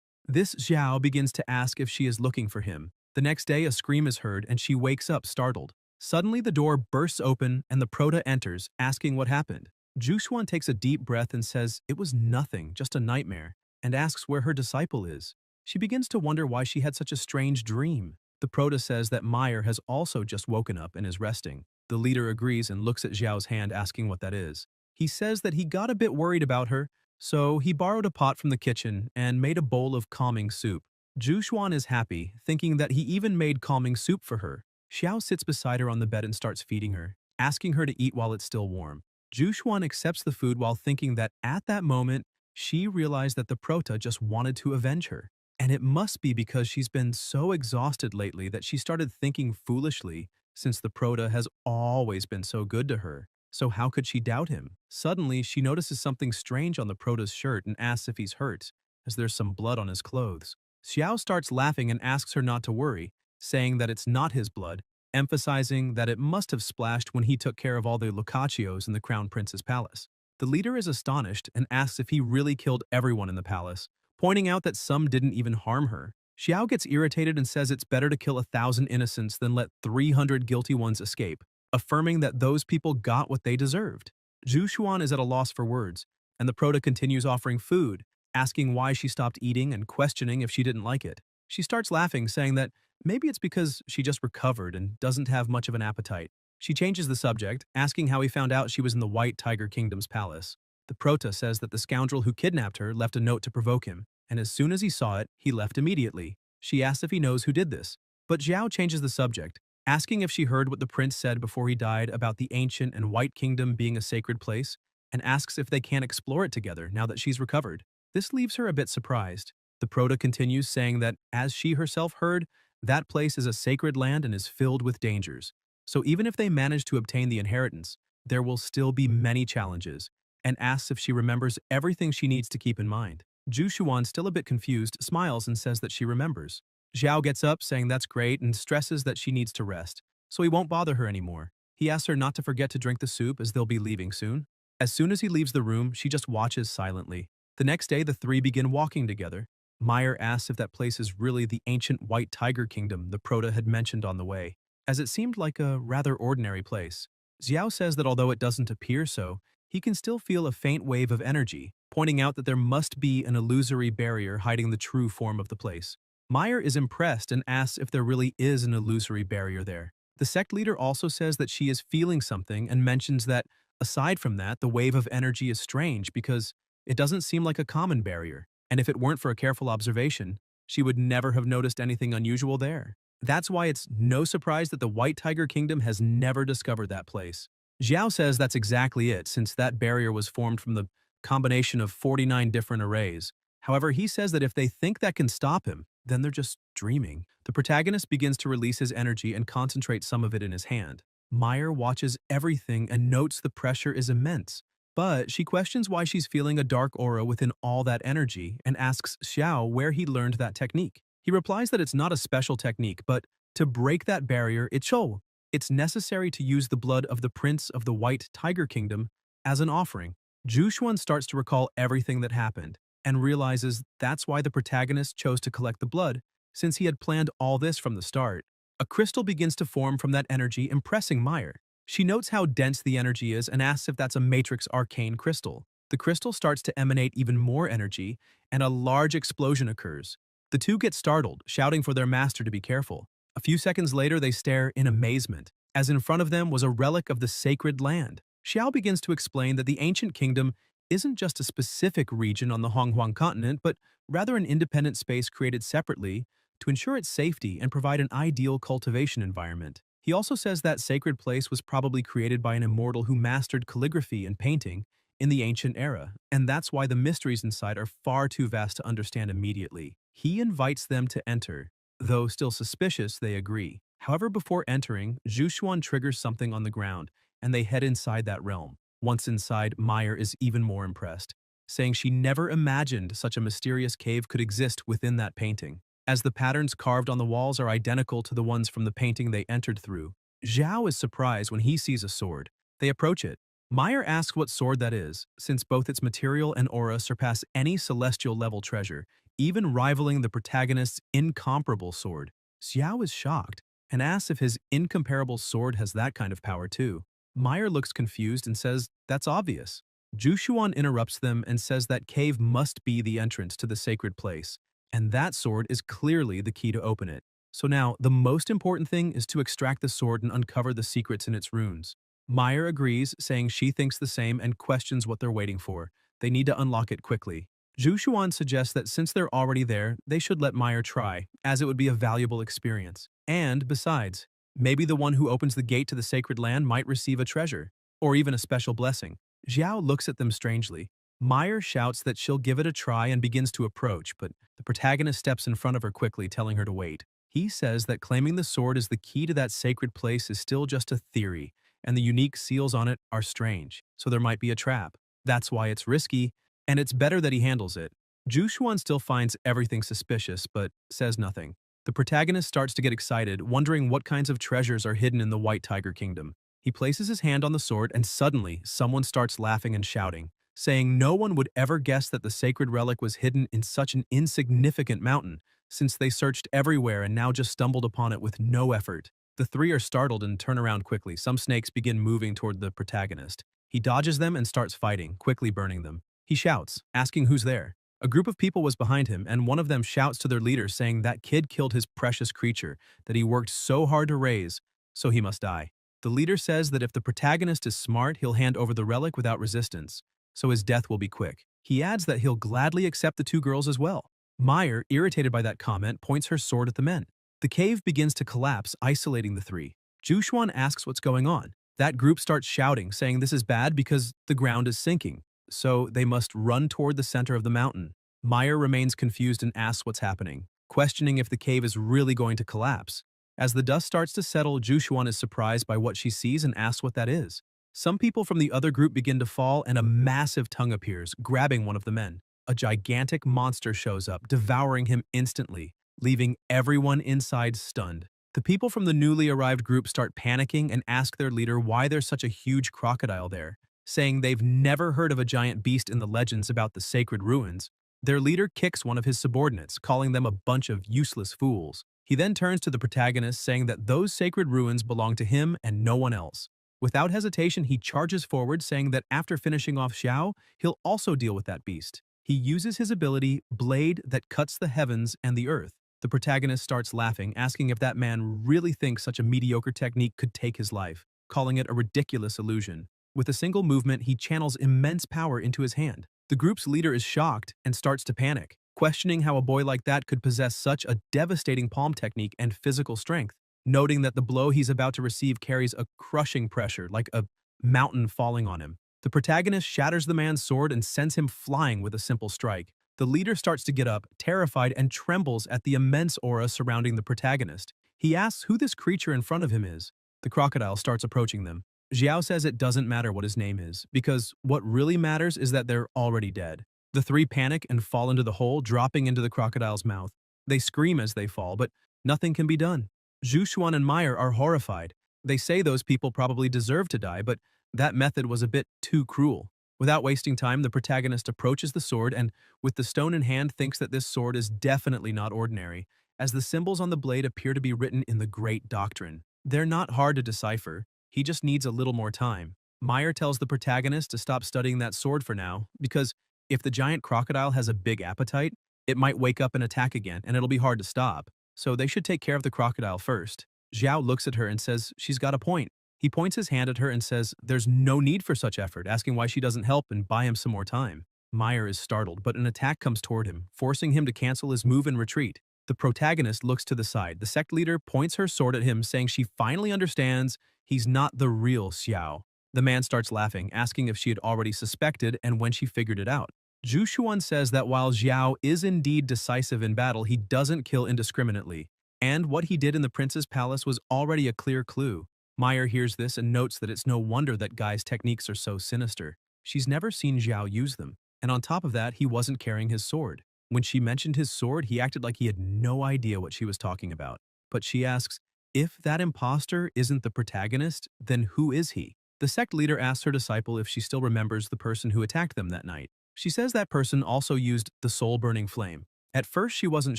This Xiao begins to ask if she is looking for him. The next day a scream is heard and she wakes up startled. Suddenly the door bursts open and the prota enters, asking what happened. Zhu Xuan takes a deep breath and says it was nothing, just a nightmare, and asks where her disciple is. She begins to wonder why she had such a strange dream. The prota says that Meyer has also just woken up and is resting. The leader agrees and looks at Xiao's hand, asking what that is. He says that he got a bit worried about her, so he borrowed a pot from the kitchen and made a bowl of calming soup. Zhu Xuan is happy, thinking that he even made calming soup for her. Xiao sits beside her on the bed and starts feeding her, asking her to eat while it's still warm. Zhu Xuan accepts the food while thinking that at that moment, she realized that the prota just wanted to avenge her. And it must be because she's been so exhausted lately that she started thinking foolishly, since the prota has always been so good to her. So how could she doubt him? Suddenly, she notices something strange on the prota's shirt and asks if he's hurt, as there's some blood on his clothes. Xiao starts laughing and asks her not to worry, saying that it's not his blood, emphasizing that it must have splashed when he took care of all the Locaccios in the Crown Prince's palace. The leader is astonished and asks if he really killed everyone in the palace, pointing out that some didn't even harm her. Xiao gets irritated and says it's better to kill 1,000 innocents than let 300 guilty ones escape, affirming that those people got what they deserved. Zhu Xuan is at a loss for words, and the prota continues offering food, asking why she stopped eating and questioning if she didn't like it. She starts laughing, saying that maybe it's because she just recovered and doesn't have much of an appetite. She changes the subject, asking how he found out she was in the White Tiger Kingdom's palace. The prota says that the scoundrel who kidnapped her left a note to provoke him, and as soon as he saw it, he left immediately. She asks if he knows who did this, but Zhao changes the subject, asking if she heard what the prince said before he died about the ancient and White Kingdom being a sacred place, and asks if they can't explore it together now that she's recovered. This leaves her a bit surprised. The prota continues, saying that, as she herself heard, that place is a sacred land and is filled with dangers. So even if they manage to obtain the inheritance, there will still be many challenges, and asks if she remembers everything she needs to keep in mind. Zhu Xuan, still a bit confused, smiles and says that she remembers. Zhao gets up, saying that's great, and stresses that she needs to rest, so he won't bother her anymore. He asks her not to forget to drink the soup as they'll be leaving soon. As soon as he leaves the room, she just watches silently. The next day, the three begin walking together. Meyer asks if that place is really the ancient White Tiger Kingdom the prota had mentioned on the way, as it seemed like a rather ordinary place. Xiao says that although it doesn't appear so, he can still feel a faint wave of energy, pointing out that there must be an illusory barrier hiding the true form of the place. Meyer is impressed and asks if there really is an illusory barrier there. The sect leader also says that she is feeling something and mentions that, aside from that, the wave of energy is strange because it doesn't seem like a common barrier, and if it weren't for a careful observation, she would never have noticed anything unusual there. That's why it's no surprise that the White Tiger Kingdom has never discovered that place. Xiao says that's exactly it, since that barrier was formed from the combination of 49 different arrays. However, he says that if they think that can stop him, then they're just dreaming. The protagonist begins to release his energy and concentrate some of it in his hand. Meyer watches everything and notes the pressure is immense, but she questions why she's feeling a dark aura within all that energy and asks Xiao where he learned that technique. He replies that it's not a special technique, but to break that barrier, it's necessary to use the blood of the Prince of the White Tiger Kingdom as an offering. Jushuan starts to recall everything that happened and realizes that's why the protagonist chose to collect the blood, since he had planned all this from the start. A crystal begins to form from that energy, impressing Meyer. She notes how dense the energy is and asks if that's a matrix arcane crystal. The crystal starts to emanate even more energy, and a large explosion occurs. The two get startled, shouting for their master to be careful. A few seconds later, they stare in amazement, as in front of them was a relic of the sacred land. Xiao begins to explain that the ancient kingdom isn't just a specific region on the Honghuang continent, but rather an independent space created separately to ensure its safety and provide an ideal cultivation environment. He also says that sacred place was probably created by an immortal who mastered calligraphy and painting in the ancient era, and that's why the mysteries inside are far too vast to understand immediately. He invites them to enter. Though still suspicious, they agree. However, before entering, Zhu triggers something on the ground, and they head inside that realm. Once inside, Meyer is even more impressed, saying she never imagined such a mysterious cave could exist within that painting. As the patterns carved on the walls are identical to the ones from the painting they entered through, Zhao is surprised when he sees a sword. They approach it. Meyer asks what sword that is, since both its material and aura surpass any celestial-level treasure, even rivaling the protagonist's incomparable sword. Xiao is shocked and asks if his incomparable sword has that kind of power too. Meyer looks confused and says that's obvious. Jushuan interrupts them and says that cave must be the entrance to the sacred place, and that sword is clearly the key to open it. So now, the most important thing is to extract the sword and uncover the secrets in its runes. Meyer agrees, saying she thinks the same and questions what they're waiting for. They need to unlock it quickly. Zhu suggests that since they're already there, they should let Meyer try, as it would be a valuable experience. And, besides, maybe the one who opens the gate to the sacred land might receive a treasure, or even a special blessing. Xiao looks at them strangely. Meyer shouts that she'll give it a try and begins to approach, but the protagonist steps in front of her quickly, telling her to wait. He says that claiming the sword as the key to that sacred place is still just a theory, and the unique seals on it are strange, so there might be a trap. That's why it's risky, and it's better that he handles it. Jushuan still finds everything suspicious, but says nothing. The protagonist starts to get excited, wondering what kinds of treasures are hidden in the White Tiger Kingdom. He places his hand on the sword, and suddenly, someone starts laughing and shouting, saying no one would ever guess that the sacred relic was hidden in such an insignificant mountain, since they searched everywhere and now just stumbled upon it with no effort. The three are startled and turn around quickly. Some snakes begin moving toward the protagonist. He dodges them and starts fighting, quickly burning them. He shouts, asking who's there. A group of people was behind him, and one of them shouts to their leader, saying that kid killed his precious creature that he worked so hard to raise, so he must die. The leader says that if the protagonist is smart, he'll hand over the relic without resistance, so his death will be quick. He adds that he'll gladly accept the two girls as well. Meyer, irritated by that comment, points her sword at the men. The cave begins to collapse, isolating the three. Jushuan asks what's going on. That group starts shouting, saying this is bad because the ground is sinking, so they must run toward the center of the mountain. Meyer remains confused and asks what's happening, questioning if the cave is really going to collapse. As the dust starts to settle, Jushuan is surprised by what she sees and asks what that is. Some people from the other group begin to fall, and a massive tongue appears, grabbing one of the men. A gigantic monster shows up, devouring him instantly, leaving everyone inside stunned. The people from the newly arrived group start panicking and ask their leader why there's such a huge crocodile there, saying they've never heard of a giant beast in the legends about the sacred ruins. Their leader kicks one of his subordinates, calling them a bunch of useless fools. He then turns to the protagonist, saying that those sacred ruins belong to him and no one else. Without hesitation, he charges forward, saying that after finishing off Xiao, he'll also deal with that beast. He uses his ability, Blade, that cuts the heavens and the earth. The protagonist starts laughing, asking if that man really thinks such a mediocre technique could take his life, calling it a ridiculous illusion. With a single movement, he channels immense power into his hand. The group's leader is shocked and starts to panic, questioning how a boy like that could possess such a devastating palm technique and physical strength, noting that the blow he's about to receive carries a crushing pressure, like a mountain falling on him. The protagonist shatters the man's sword and sends him flying with a simple strike. The leader starts to get up, terrified, and trembles at the immense aura surrounding the protagonist. He asks who this creature in front of him is. The crocodile starts approaching them. Xiao says it doesn't matter what his name is, because what really matters is that they're already dead. The three panic and fall into the hole, dropping into the crocodile's mouth. They scream as they fall, but nothing can be done. Zhu Xuan and Meyer are horrified. They say those people probably deserve to die, but that method was a bit too cruel. Without wasting time, the protagonist approaches the sword and, with the stone in hand, thinks that this sword is definitely not ordinary, as the symbols on the blade appear to be written in the Great Doctrine. They're not hard to decipher. He just needs a little more time. Meyer tells the protagonist to stop studying that sword for now, because if the giant crocodile has a big appetite, it might wake up and attack again, and it'll be hard to stop. So they should take care of the crocodile first. Zhao looks at her and says she's got a point. He points his hand at her and says there's no need for such effort, asking why she doesn't help and buy him some more time. Meyer is startled, but an attack comes toward him, forcing him to cancel his move and retreat. The protagonist looks to the side. The sect leader points her sword at him, saying she finally understands he's not the real Xiao. The man starts laughing, asking if she had already suspected and when she figured it out. Zhu Xuan says that while Xiao is indeed decisive in battle, he doesn't kill indiscriminately, and what he did in the prince's palace was already a clear clue. Meyer hears this and notes that it's no wonder that Guy's techniques are so sinister. She's never seen Xiao use them, and on top of that, he wasn't carrying his sword. When she mentioned his sword, he acted like he had no idea what she was talking about. But she asks, if that imposter isn't the protagonist, then who is he? The sect leader asks her disciple if she still remembers the person who attacked them that night. She says that person also used the soul-burning flame. At first, she wasn't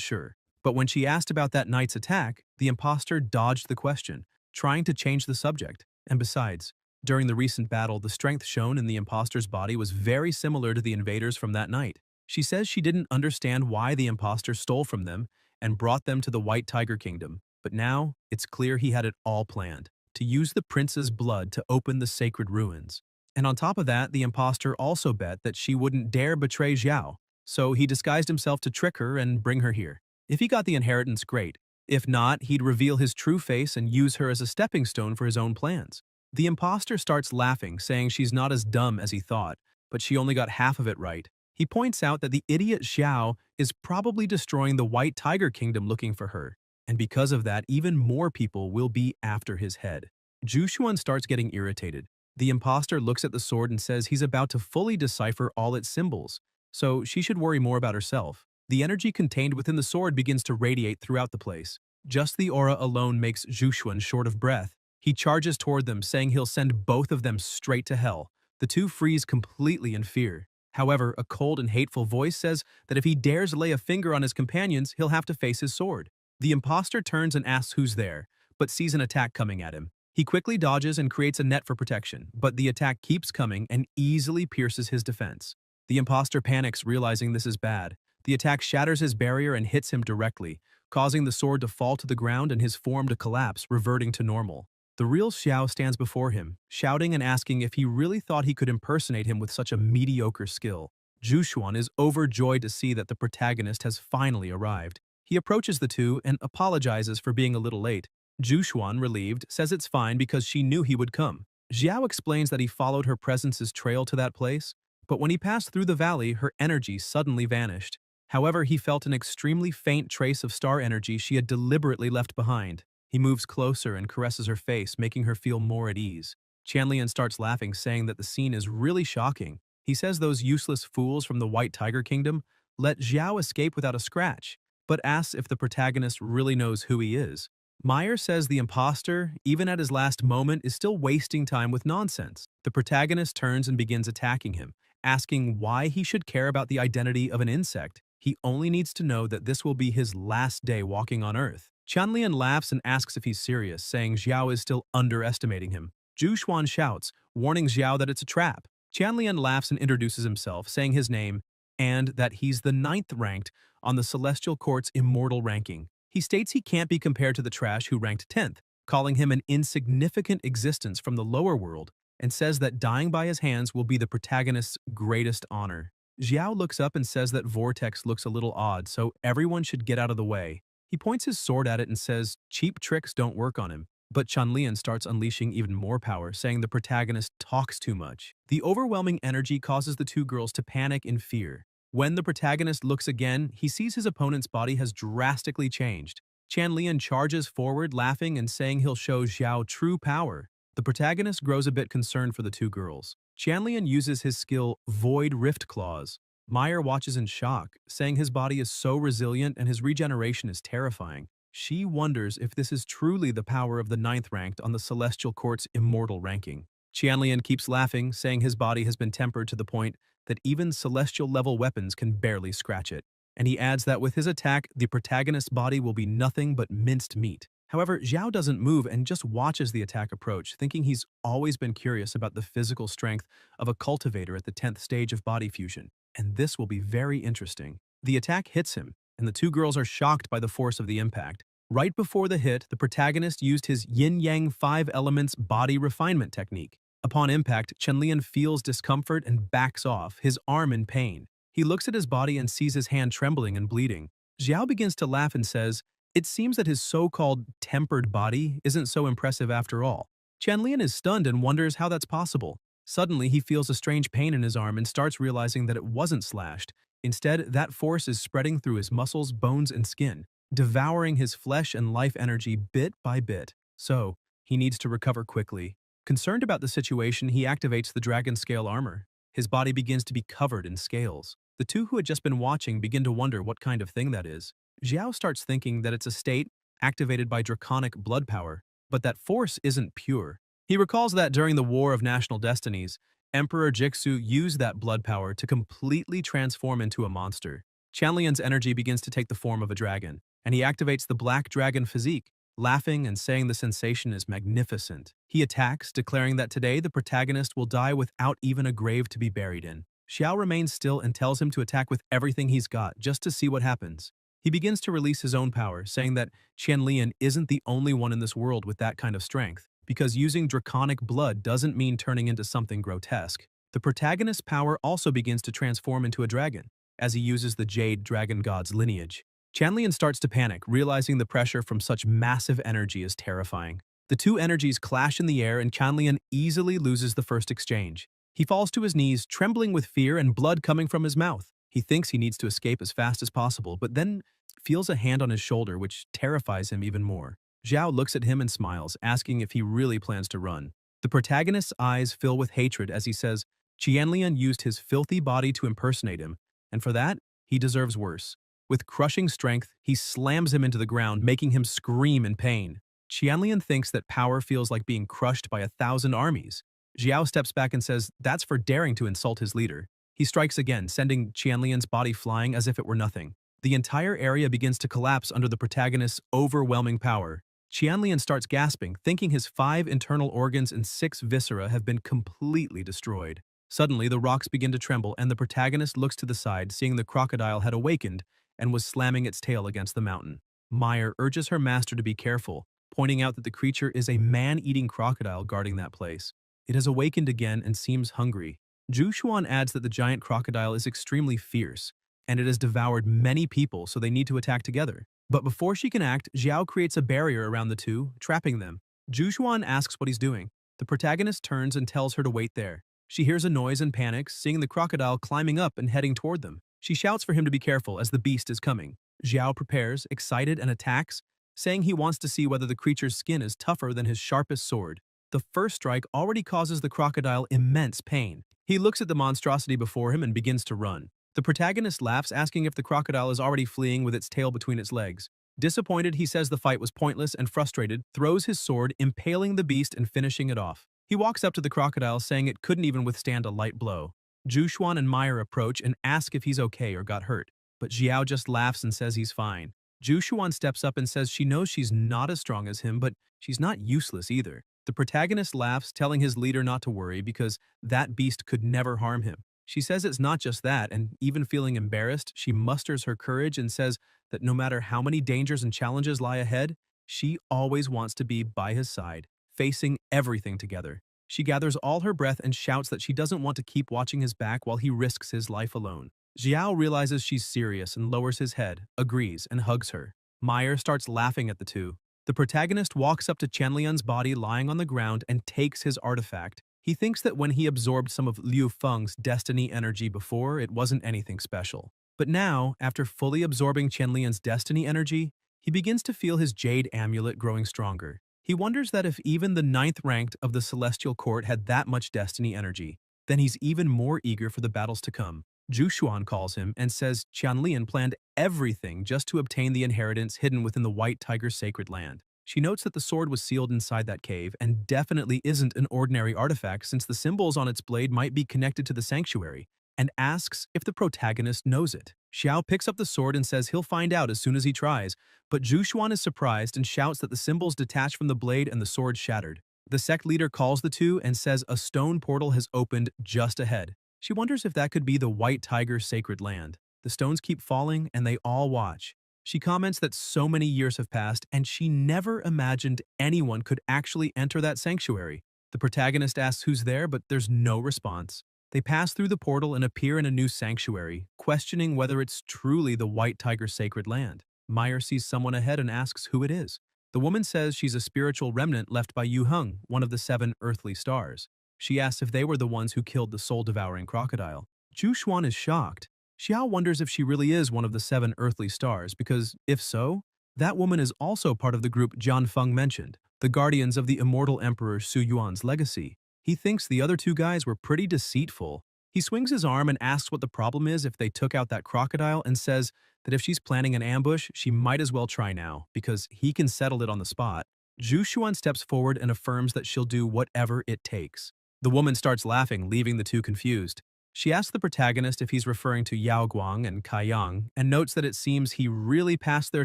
sure, but when she asked about that night's attack, the imposter dodged the question, trying to change the subject. And besides, during the recent battle, the strength shown in the imposter's body was very similar to the invaders from that night. She says she didn't understand why the imposter stole from them and brought them to the White Tiger Kingdom, but now it's clear he had it all planned, to use the prince's blood to open the sacred ruins. And on top of that, the imposter also bet that she wouldn't dare betray Xiao, so he disguised himself to trick her and bring her here. If he got the inheritance, great. If not, he'd reveal his true face and use her as a stepping stone for his own plans. The imposter starts laughing, saying she's not as dumb as he thought, but she only got half of it right. He points out that the idiot Xiao is probably destroying the White Tiger Kingdom looking for her, and because of that, even more people will be after his head. Zhu Xuan starts getting irritated. The imposter looks at the sword and says he's about to fully decipher all its symbols, so she should worry more about herself. The energy contained within the sword begins to radiate throughout the place. Just the aura alone makes Zhu Xuan short of breath. He charges toward them, saying he'll send both of them straight to hell. The two freeze completely in fear. However, a cold and hateful voice says that if he dares lay a finger on his companions, he'll have to face his sword. The imposter turns and asks who's there, but sees an attack coming at him. He quickly dodges and creates a net for protection, but the attack keeps coming and easily pierces his defense. The imposter panics, realizing this is bad. The attack shatters his barrier and hits him directly, causing the sword to fall to the ground and his form to collapse, reverting to normal. The real Xiao stands before him, shouting and asking if he really thought he could impersonate him with such a mediocre skill. Zhu Xuan is overjoyed to see that the protagonist has finally arrived. He approaches the two and apologizes for being a little late. Zhu Xuan, relieved, says it's fine because she knew he would come. Xiao explains that he followed her presence's trail to that place, but when he passed through the valley, her energy suddenly vanished. However, he felt an extremely faint trace of star energy she had deliberately left behind. He moves closer and caresses her face, making her feel more at ease. Chanlian starts laughing, saying that the scene is really shocking. He says those useless fools from the White Tiger Kingdom let Xiao escape without a scratch, but asks if the protagonist really knows who he is. Meyer says the imposter, even at his last moment, is still wasting time with nonsense. The protagonist turns and begins attacking him, asking why he should care about the identity of an insect. He only needs to know that this will be his last day walking on Earth. Chanlian laughs and asks if he's serious, saying Xiao is still underestimating him. Zhu Xuan shouts, warning Xiao that it's a trap. Chanlian laughs and introduces himself, saying his name and that he's the 9th ranked on the Celestial Court's immortal ranking. He states he can't be compared to the trash who ranked 10th, calling him an insignificant existence from the lower world, and says that dying by his hands will be the protagonist's greatest honor. Xiao looks up and says that Vortex looks a little odd, so everyone should get out of the way. He points his sword at it and says cheap tricks don't work on him. But Chanlian starts unleashing even more power, saying the protagonist talks too much. The overwhelming energy causes the two girls to panic in fear. When the protagonist looks again, he sees his opponent's body has drastically changed. Chanlian charges forward, laughing and saying he'll show Xiao true power. The protagonist grows a bit concerned for the two girls. Chanlian uses his skill Void Rift Claws. Meyer watches in shock, saying his body is so resilient and his regeneration is terrifying. She wonders if this is truly the power of the ninth ranked on the Celestial Court's immortal ranking. Qianlian keeps laughing, saying his body has been tempered to the point that even celestial-level weapons can barely scratch it. And he adds that with his attack, the protagonist's body will be nothing but minced meat. However, Zhao doesn't move and just watches the attack approach, thinking he's always been curious about the physical strength of a cultivator at the 10th stage of body fusion. And this will be very interesting. The attack hits him, and the two girls are shocked by the force of the impact. Right before the hit, the protagonist used his yin-yang 5 elements body refinement technique. Upon impact, Chenlian feels discomfort and backs off, his arm in pain. He looks at his body and sees his hand trembling and bleeding. Xiao begins to laugh and says, "It seems that his so-called tempered body isn't so impressive after all." Chenlian is stunned and wonders how that's possible. Suddenly, he feels a strange pain in his arm and starts realizing that it wasn't slashed. Instead, that force is spreading through his muscles, bones, and skin, devouring his flesh and life energy bit by bit. So, he needs to recover quickly. Concerned about the situation, he activates the dragon scale armor. His body begins to be covered in scales. The two who had just been watching begin to wonder what kind of thing that is. Xiao starts thinking that it's a state activated by draconic blood power, but that force isn't pure. He recalls that during the War of National Destinies, Emperor Jixu used that blood power to completely transform into a monster. Chanlian's energy begins to take the form of a dragon, and he activates the black dragon physique, laughing and saying the sensation is magnificent. He attacks, declaring that today the protagonist will die without even a grave to be buried in. Xiao remains still and tells him to attack with everything he's got, just to see what happens. He begins to release his own power, saying that Qianlian isn't the only one in this world with that kind of strength, because using draconic blood doesn't mean turning into something grotesque. The protagonist's power also begins to transform into a dragon, as he uses the Jade Dragon God's lineage. Chanlian starts to panic, realizing the pressure from such massive energy is terrifying. The two energies clash in the air and Chanlian easily loses the first exchange. He falls to his knees, trembling with fear and blood coming from his mouth. He thinks he needs to escape as fast as possible, but then feels a hand on his shoulder, which terrifies him even more. Zhao looks at him and smiles, asking if he really plans to run. The protagonist's eyes fill with hatred as he says, Qianlian used his filthy body to impersonate him, and for that, he deserves worse. With crushing strength, he slams him into the ground, making him scream in pain. Qianlian thinks that power feels like being crushed by 1,000 armies. Xiao steps back and says that's for daring to insult his leader. He strikes again, sending Qianlian's body flying as if it were nothing. The entire area begins to collapse under the protagonist's overwhelming power. Qianlian starts gasping, thinking his 5 internal organs and 6 viscera have been completely destroyed. Suddenly, the rocks begin to tremble and the protagonist looks to the side, seeing the crocodile had awakened and was slamming its tail against the mountain. Meyer urges her master to be careful, pointing out that the creature is a man-eating crocodile guarding that place. It has awakened again and seems hungry. Zhu Xuan adds that the giant crocodile is extremely fierce, and it has devoured many people, so they need to attack together. But before she can act, Xiao creates a barrier around the two, trapping them. Zhu Xuan asks what he's doing. The protagonist turns and tells her to wait there. She hears a noise and panics, seeing the crocodile climbing up and heading toward them. She shouts for him to be careful as the beast is coming. Xiao prepares, excited, and attacks, saying he wants to see whether the creature's skin is tougher than his sharpest sword. The first strike already causes the crocodile immense pain. He looks at the monstrosity before him and begins to run. The protagonist laughs, asking if the crocodile is already fleeing with its tail between its legs. Disappointed, he says the fight was pointless and frustrated, throws his sword, impaling the beast and finishing it off. He walks up to the crocodile, saying it couldn't even withstand a light blow. Zhu Xuan and Meyer approach and ask if he's okay or got hurt, but Xiao just laughs and says he's fine. Zhu Xuan steps up and says she knows she's not as strong as him, but she's not useless either. The protagonist laughs, telling his leader not to worry because that beast could never harm him. She says it's not just that, and even feeling embarrassed, she musters her courage and says that no matter how many dangers and challenges lie ahead, she always wants to be by his side, facing everything together. She gathers all her breath and shouts that she doesn't want to keep watching his back while he risks his life alone. Xiao realizes she's serious and lowers his head, agrees, and hugs her. Meyer starts laughing at the two. The protagonist walks up to Chenlian's body lying on the ground and takes his artifact. He thinks that when he absorbed some of Liu Feng's destiny energy before, it wasn't anything special. But now, after fully absorbing Chenlian's destiny energy, he begins to feel his jade amulet growing stronger. He wonders that if even the 9th ranked of the Celestial Court had that much destiny energy, then he's even more eager for the battles to come. Zhu Xuan calls him and says Qianlian planned everything just to obtain the inheritance hidden within the White Tiger's sacred land. She notes that the sword was sealed inside that cave and definitely isn't an ordinary artifact since the symbols on its blade might be connected to the sanctuary, and asks if the protagonist knows it. Xiao picks up the sword and says he'll find out as soon as he tries, but Zhu Xuan is surprised and shouts that the symbols detach from the blade and the sword shattered. The sect leader calls the two and says a stone portal has opened just ahead. She wonders if that could be the White Tiger's sacred land. The stones keep falling and they all watch. She comments that so many years have passed and she never imagined anyone could actually enter that sanctuary. The protagonist asks who's there, but there's no response. They pass through the portal and appear in a new sanctuary, questioning whether it's truly the White Tiger's sacred land. Meyer sees someone ahead and asks who it is. The woman says she's a spiritual remnant left by Yu Heng, one of the 7 earthly stars. She asks if they were the ones who killed the soul-devouring crocodile. Zhu Xuan is shocked. Xiao wonders if she really is one of the 7 earthly stars because, if so, that woman is also part of the group Jian Feng mentioned, the guardians of the immortal Emperor Su Yuan's legacy. He thinks the other 2 guys were pretty deceitful. He swings his arm and asks what the problem is if they took out that crocodile and says that if she's planning an ambush, she might as well try now because he can settle it on the spot. Zhu Xuan steps forward and affirms that she'll do whatever it takes. The woman starts laughing, leaving the 2 confused. She asks the protagonist if he's referring to Yao Guang and Kai Yang, and notes that it seems he really passed their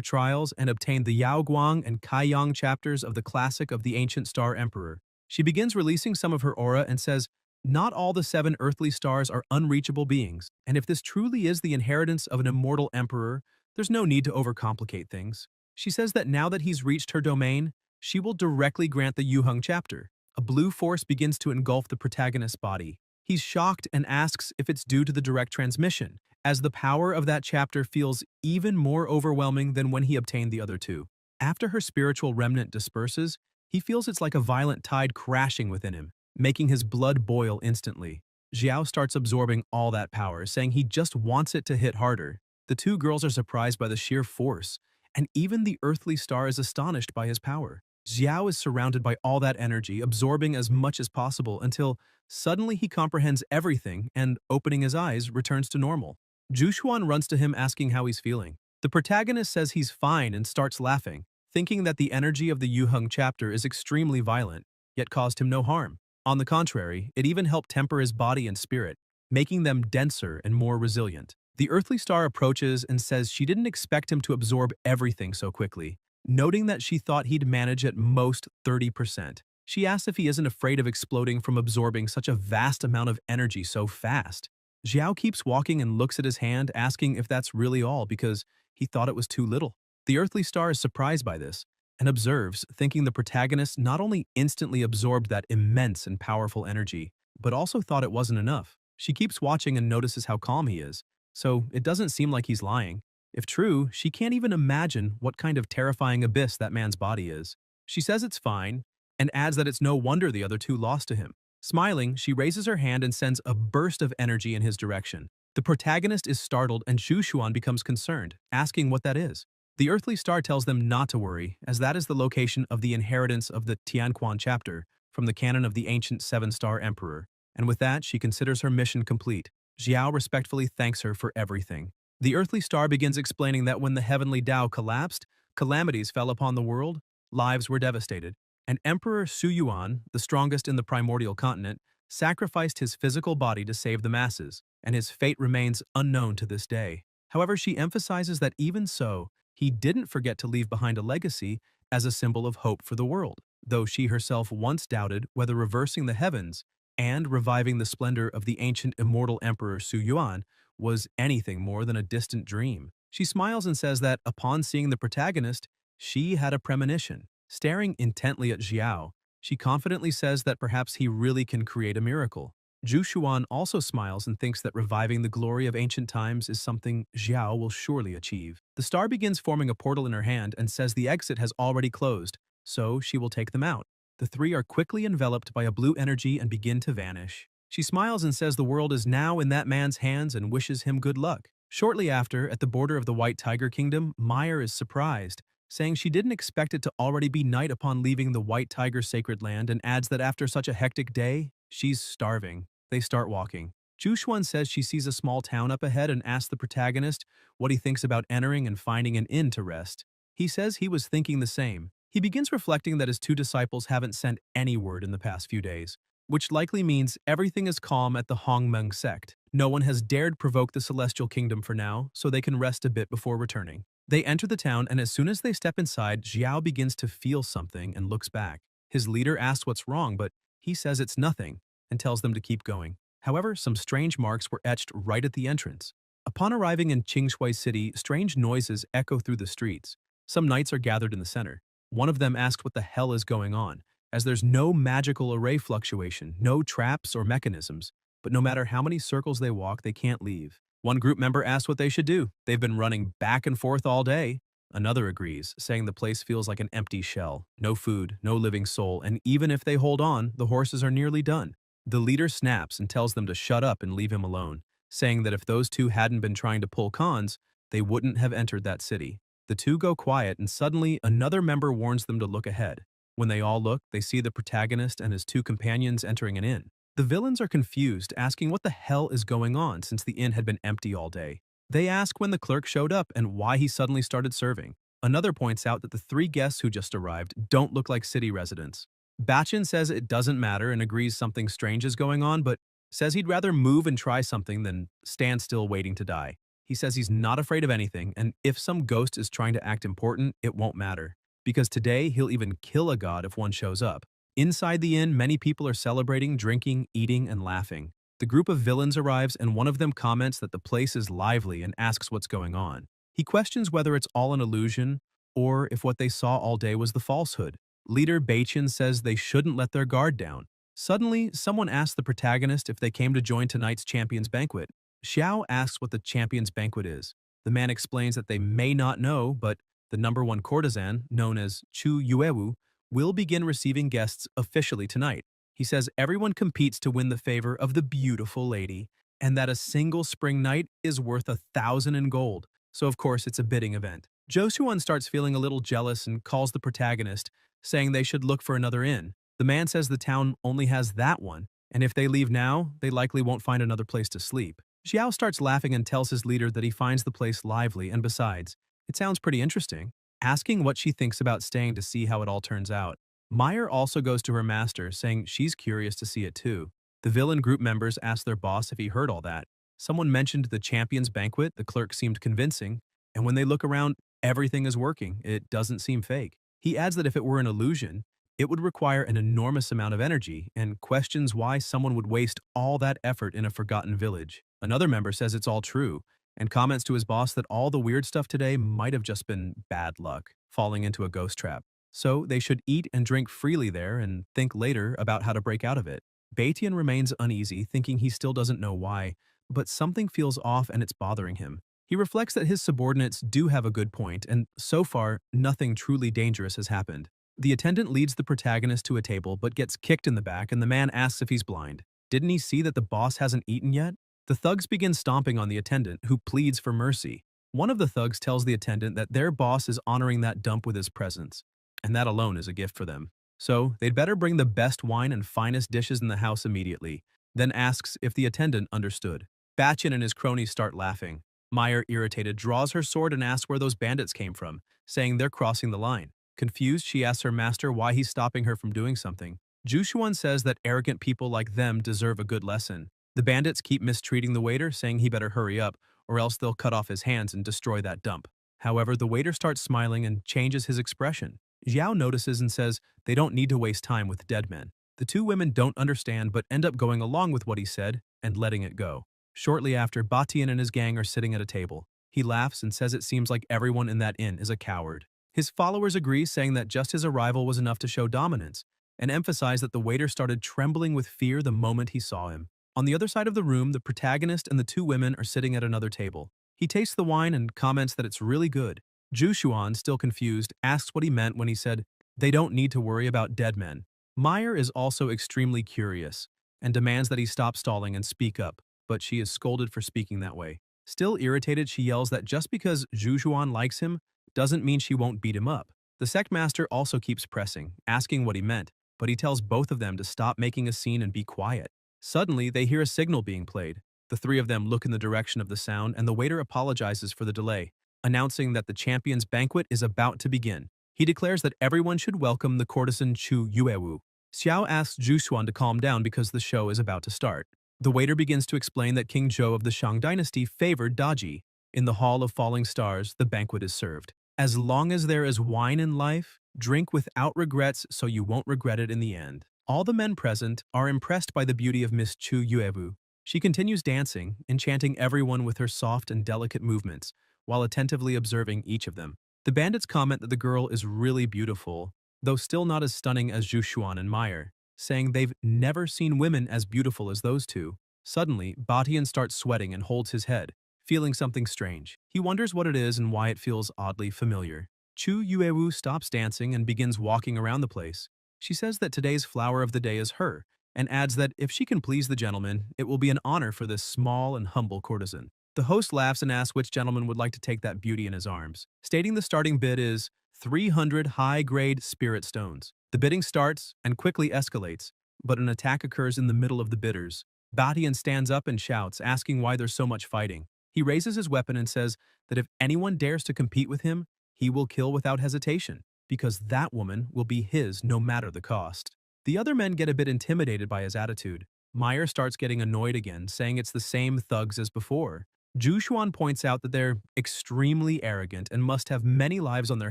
trials and obtained the Yao Guang and Kai Yang chapters of the classic of the Ancient Star Emperor. She begins releasing some of her aura and says, not all the 7 earthly stars are unreachable beings, and if this truly is the inheritance of an immortal emperor, there's no need to overcomplicate things. She says that now that he's reached her domain, she will directly grant the Yu Heng chapter. A blue force begins to engulf the protagonist's body. He's shocked and asks if it's due to the direct transmission, as the power of that chapter feels even more overwhelming than when he obtained the other 2. After her spiritual remnant disperses, he feels it's like a violent tide crashing within him, making his blood boil instantly. Xiao starts absorbing all that power, saying he just wants it to hit harder. The 2 girls are surprised by the sheer force, and even the earthly star is astonished by his power. Xiao is surrounded by all that energy, absorbing as much as possible until suddenly he comprehends everything and, opening his eyes, returns to normal. Zhu Xuan runs to him asking how he's feeling. The protagonist says he's fine and starts laughing, thinking that the energy of the Yu Heng chapter is extremely violent, yet caused him no harm. On the contrary, it even helped temper his body and spirit, making them denser and more resilient. The earthly star approaches and says she didn't expect him to absorb everything so quickly, noting that she thought he'd manage at most 30%. She asks if he isn't afraid of exploding from absorbing such a vast amount of energy so fast. Xiao keeps walking and looks at his hand, asking if that's really all because he thought it was too little. The earthly star is surprised by this and observes, thinking the protagonist not only instantly absorbed that immense and powerful energy, but also thought it wasn't enough. She keeps watching and notices how calm he is, so it doesn't seem like he's lying. If true, she can't even imagine what kind of terrifying abyss that man's body is. She says it's fine, and adds that it's no wonder the other 2 lost to him. Smiling, she raises her hand and sends a burst of energy in his direction. The protagonist is startled and Zhu Xuan becomes concerned, asking what that is. The earthly star tells them not to worry, as that is the location of the inheritance of the Tianquan chapter from the canon of the ancient 7-star emperor, and with that she considers her mission complete. Xiao respectfully thanks her for everything. The earthly star begins explaining that when the heavenly Tao collapsed, calamities fell upon the world, lives were devastated, and Emperor Su Yuan, the strongest in the primordial continent, sacrificed his physical body to save the masses, and his fate remains unknown to this day. However, she emphasizes that even so, he didn't forget to leave behind a legacy as a symbol of hope for the world, though she herself once doubted whether reversing the heavens and reviving the splendor of the ancient immortal Emperor Su Yuan was anything more than a distant dream. She smiles and says that, upon seeing the protagonist, she had a premonition. Staring intently at Xiao, she confidently says that perhaps he really can create a miracle. Zhu Xuan also smiles and thinks that reviving the glory of ancient times is something Xiao will surely achieve. The star begins forming a portal in her hand and says the exit has already closed, so she will take them out. The 3 are quickly enveloped by a blue energy and begin to vanish. She smiles and says the world is now in that man's hands and wishes him good luck. Shortly after, at the border of the White Tiger Kingdom, Meyer is surprised, saying she didn't expect it to already be night upon leaving the White Tiger's sacred land, and adds that after such a hectic day, she's starving. They start walking. Zhu Xuan says she sees a small town up ahead and asks the protagonist what he thinks about entering and finding an inn to rest. He says he was thinking the same. He begins reflecting that his two disciples haven't sent any word in the past few days, which likely means everything is calm at the Hongmeng sect. No one has dared provoke the Celestial Kingdom for now, so they can rest a bit before returning. They enter the town, and as soon as they step inside, Xiao begins to feel something and looks back. His leader asks what's wrong, but he says it's nothing and tells them to keep going. However, some strange marks were etched right at the entrance. Upon arriving in Qingshui City, strange noises echo through the streets. Some knights are gathered in the center. One of them asks what the hell is going on, as there's no magical array fluctuation, no traps or mechanisms, but no matter how many circles they walk, they can't leave. One group member asks what they should do. They've been running back and forth all day. Another agrees, saying the place feels like an empty shell. No food, no living soul, and even if they hold on, the horses are nearly done. The leader snaps and tells them to shut up and leave him alone, saying that if those two hadn't been trying to pull cons, they wouldn't have entered that city. The two go quiet, and suddenly another member warns them to look ahead. When they all look, they see the protagonist and his two companions entering an inn. The villains are confused, asking what the hell is going on since the inn had been empty all day. They ask when the clerk showed up and why he suddenly started serving. Another points out that the three guests who just arrived don't look like city residents. Bachin says it doesn't matter and agrees something strange is going on, but says he'd rather move and try something than stand still waiting to die. He says he's not afraid of anything, and if some ghost is trying to act important, it won't matter, because today he'll even kill a god if one shows up. Inside the inn, many people are celebrating, drinking, eating, and laughing. The group of villains arrives, and one of them comments that the place is lively and asks what's going on. He questions whether it's all an illusion or if what they saw all day was the falsehood. Leader Beichin says they shouldn't let their guard down. Suddenly, someone asks the protagonist if they came to join tonight's Champions Banquet. Xiao asks what the Champions Banquet is. The man explains that they may not know, but the #1 courtesan, known as Chu Yuewu, will begin receiving guests officially tonight. He says everyone competes to win the favor of the beautiful lady, and that a single spring night is worth 1,000 in gold, so of course it's a bidding event. Josuan starts feeling a little jealous and calls the protagonist, saying they should look for another inn. The man says the town only has that one, and if they leave now, they likely won't find another place to sleep. Xiao starts laughing and tells his leader that he finds the place lively, and besides, it sounds pretty interesting, asking what she thinks about staying to see how it all turns out. Meyer also goes to her master, saying she's curious to see it too. The villain group members ask their boss if he heard all that. Someone mentioned the Champions Banquet, the clerk seemed convincing, and when they look around, everything is working, it doesn't seem fake. He adds that if it were an illusion, it would require an enormous amount of energy, and questions why someone would waste all that effort in a forgotten village. Another member says it's all true, and comments to his boss that all the weird stuff today might have just been bad luck, falling into a ghost trap. So they should eat and drink freely there and think later about how to break out of it. Baitian remains uneasy, thinking he still doesn't know why, but something feels off and it's bothering him. He reflects that his subordinates do have a good point, and so far, nothing truly dangerous has happened. The attendant leads the protagonist to a table but gets kicked in the back, and the man asks if he's blind. Didn't he see that the boss hasn't eaten yet? The thugs begin stomping on the attendant, who pleads for mercy. One of the thugs tells the attendant that their boss is honoring that dump with his presence, and that alone is a gift for them. So they'd better bring the best wine and finest dishes in the house immediately, then asks if the attendant understood. Bachin and his cronies start laughing. Meyer, irritated, draws her sword and asks where those bandits came from, saying they're crossing the line. Confused, she asks her master why he's stopping her from doing something. Jushuan says that arrogant people like them deserve a good lesson. The bandits keep mistreating the waiter, saying he better hurry up, or else they'll cut off his hands and destroy that dump. However, the waiter starts smiling and changes his expression. Xiao notices and says they don't need to waste time with dead men. The two women don't understand but end up going along with what he said and letting it go. Shortly after, Batian and his gang are sitting at a table. He laughs and says it seems like everyone in that inn is a coward. His followers agree, saying that just his arrival was enough to show dominance, and emphasize that the waiter started trembling with fear the moment he saw him. On the other side of the room, the protagonist and the two women are sitting at another table. He tastes the wine and comments that it's really good. Jushuan, still confused, asks what he meant when he said, they don't need to worry about dead men. Meyer is also extremely curious, and demands that he stop stalling and speak up, but she is scolded for speaking that way. Still irritated, she yells that just because Jushuan likes him doesn't mean she won't beat him up. The sect master also keeps pressing, asking what he meant, but he tells both of them to stop making a scene and be quiet. Suddenly, they hear a signal being played. The three of them look in the direction of the sound, and the waiter apologizes for the delay, announcing that the champion's banquet is about to begin. He declares that everyone should welcome the courtesan Chu Yuewu. Xiao asks Zhu Xuan to calm down because the show is about to start. The waiter begins to explain that King Zhou of the Shang dynasty favored Daji. In the Hall of Falling Stars, the banquet is served. As long as there is wine in life, drink without regrets so you won't regret it in the end. All the men present are impressed by the beauty of Miss Chu Yuewu. She continues dancing, enchanting everyone with her soft and delicate movements, while attentively observing each of them. The bandits comment that the girl is really beautiful, though still not as stunning as Zhu Xuan and Meyer, saying they've never seen women as beautiful as those two. Suddenly, Batian starts sweating and holds his head, feeling something strange. He wonders what it is and why it feels oddly familiar. Chu Yuewu stops dancing and begins walking around the place. She says that today's flower of the day is her, and adds that if she can please the gentleman, it will be an honor for this small and humble courtesan. The host laughs and asks which gentleman would like to take that beauty in his arms, stating the starting bid is 300 high-grade spirit stones. The bidding starts and quickly escalates, but an attack occurs in the middle of the bidders. Batian stands up and shouts, asking why there's so much fighting. He raises his weapon and says that if anyone dares to compete with him, he will kill without hesitation, because that woman will be his no matter the cost. The other men get a bit intimidated by his attitude. Meyer starts getting annoyed again, saying it's the same thugs as before. Zhu Xuan points out that they're extremely arrogant and must have many lives on their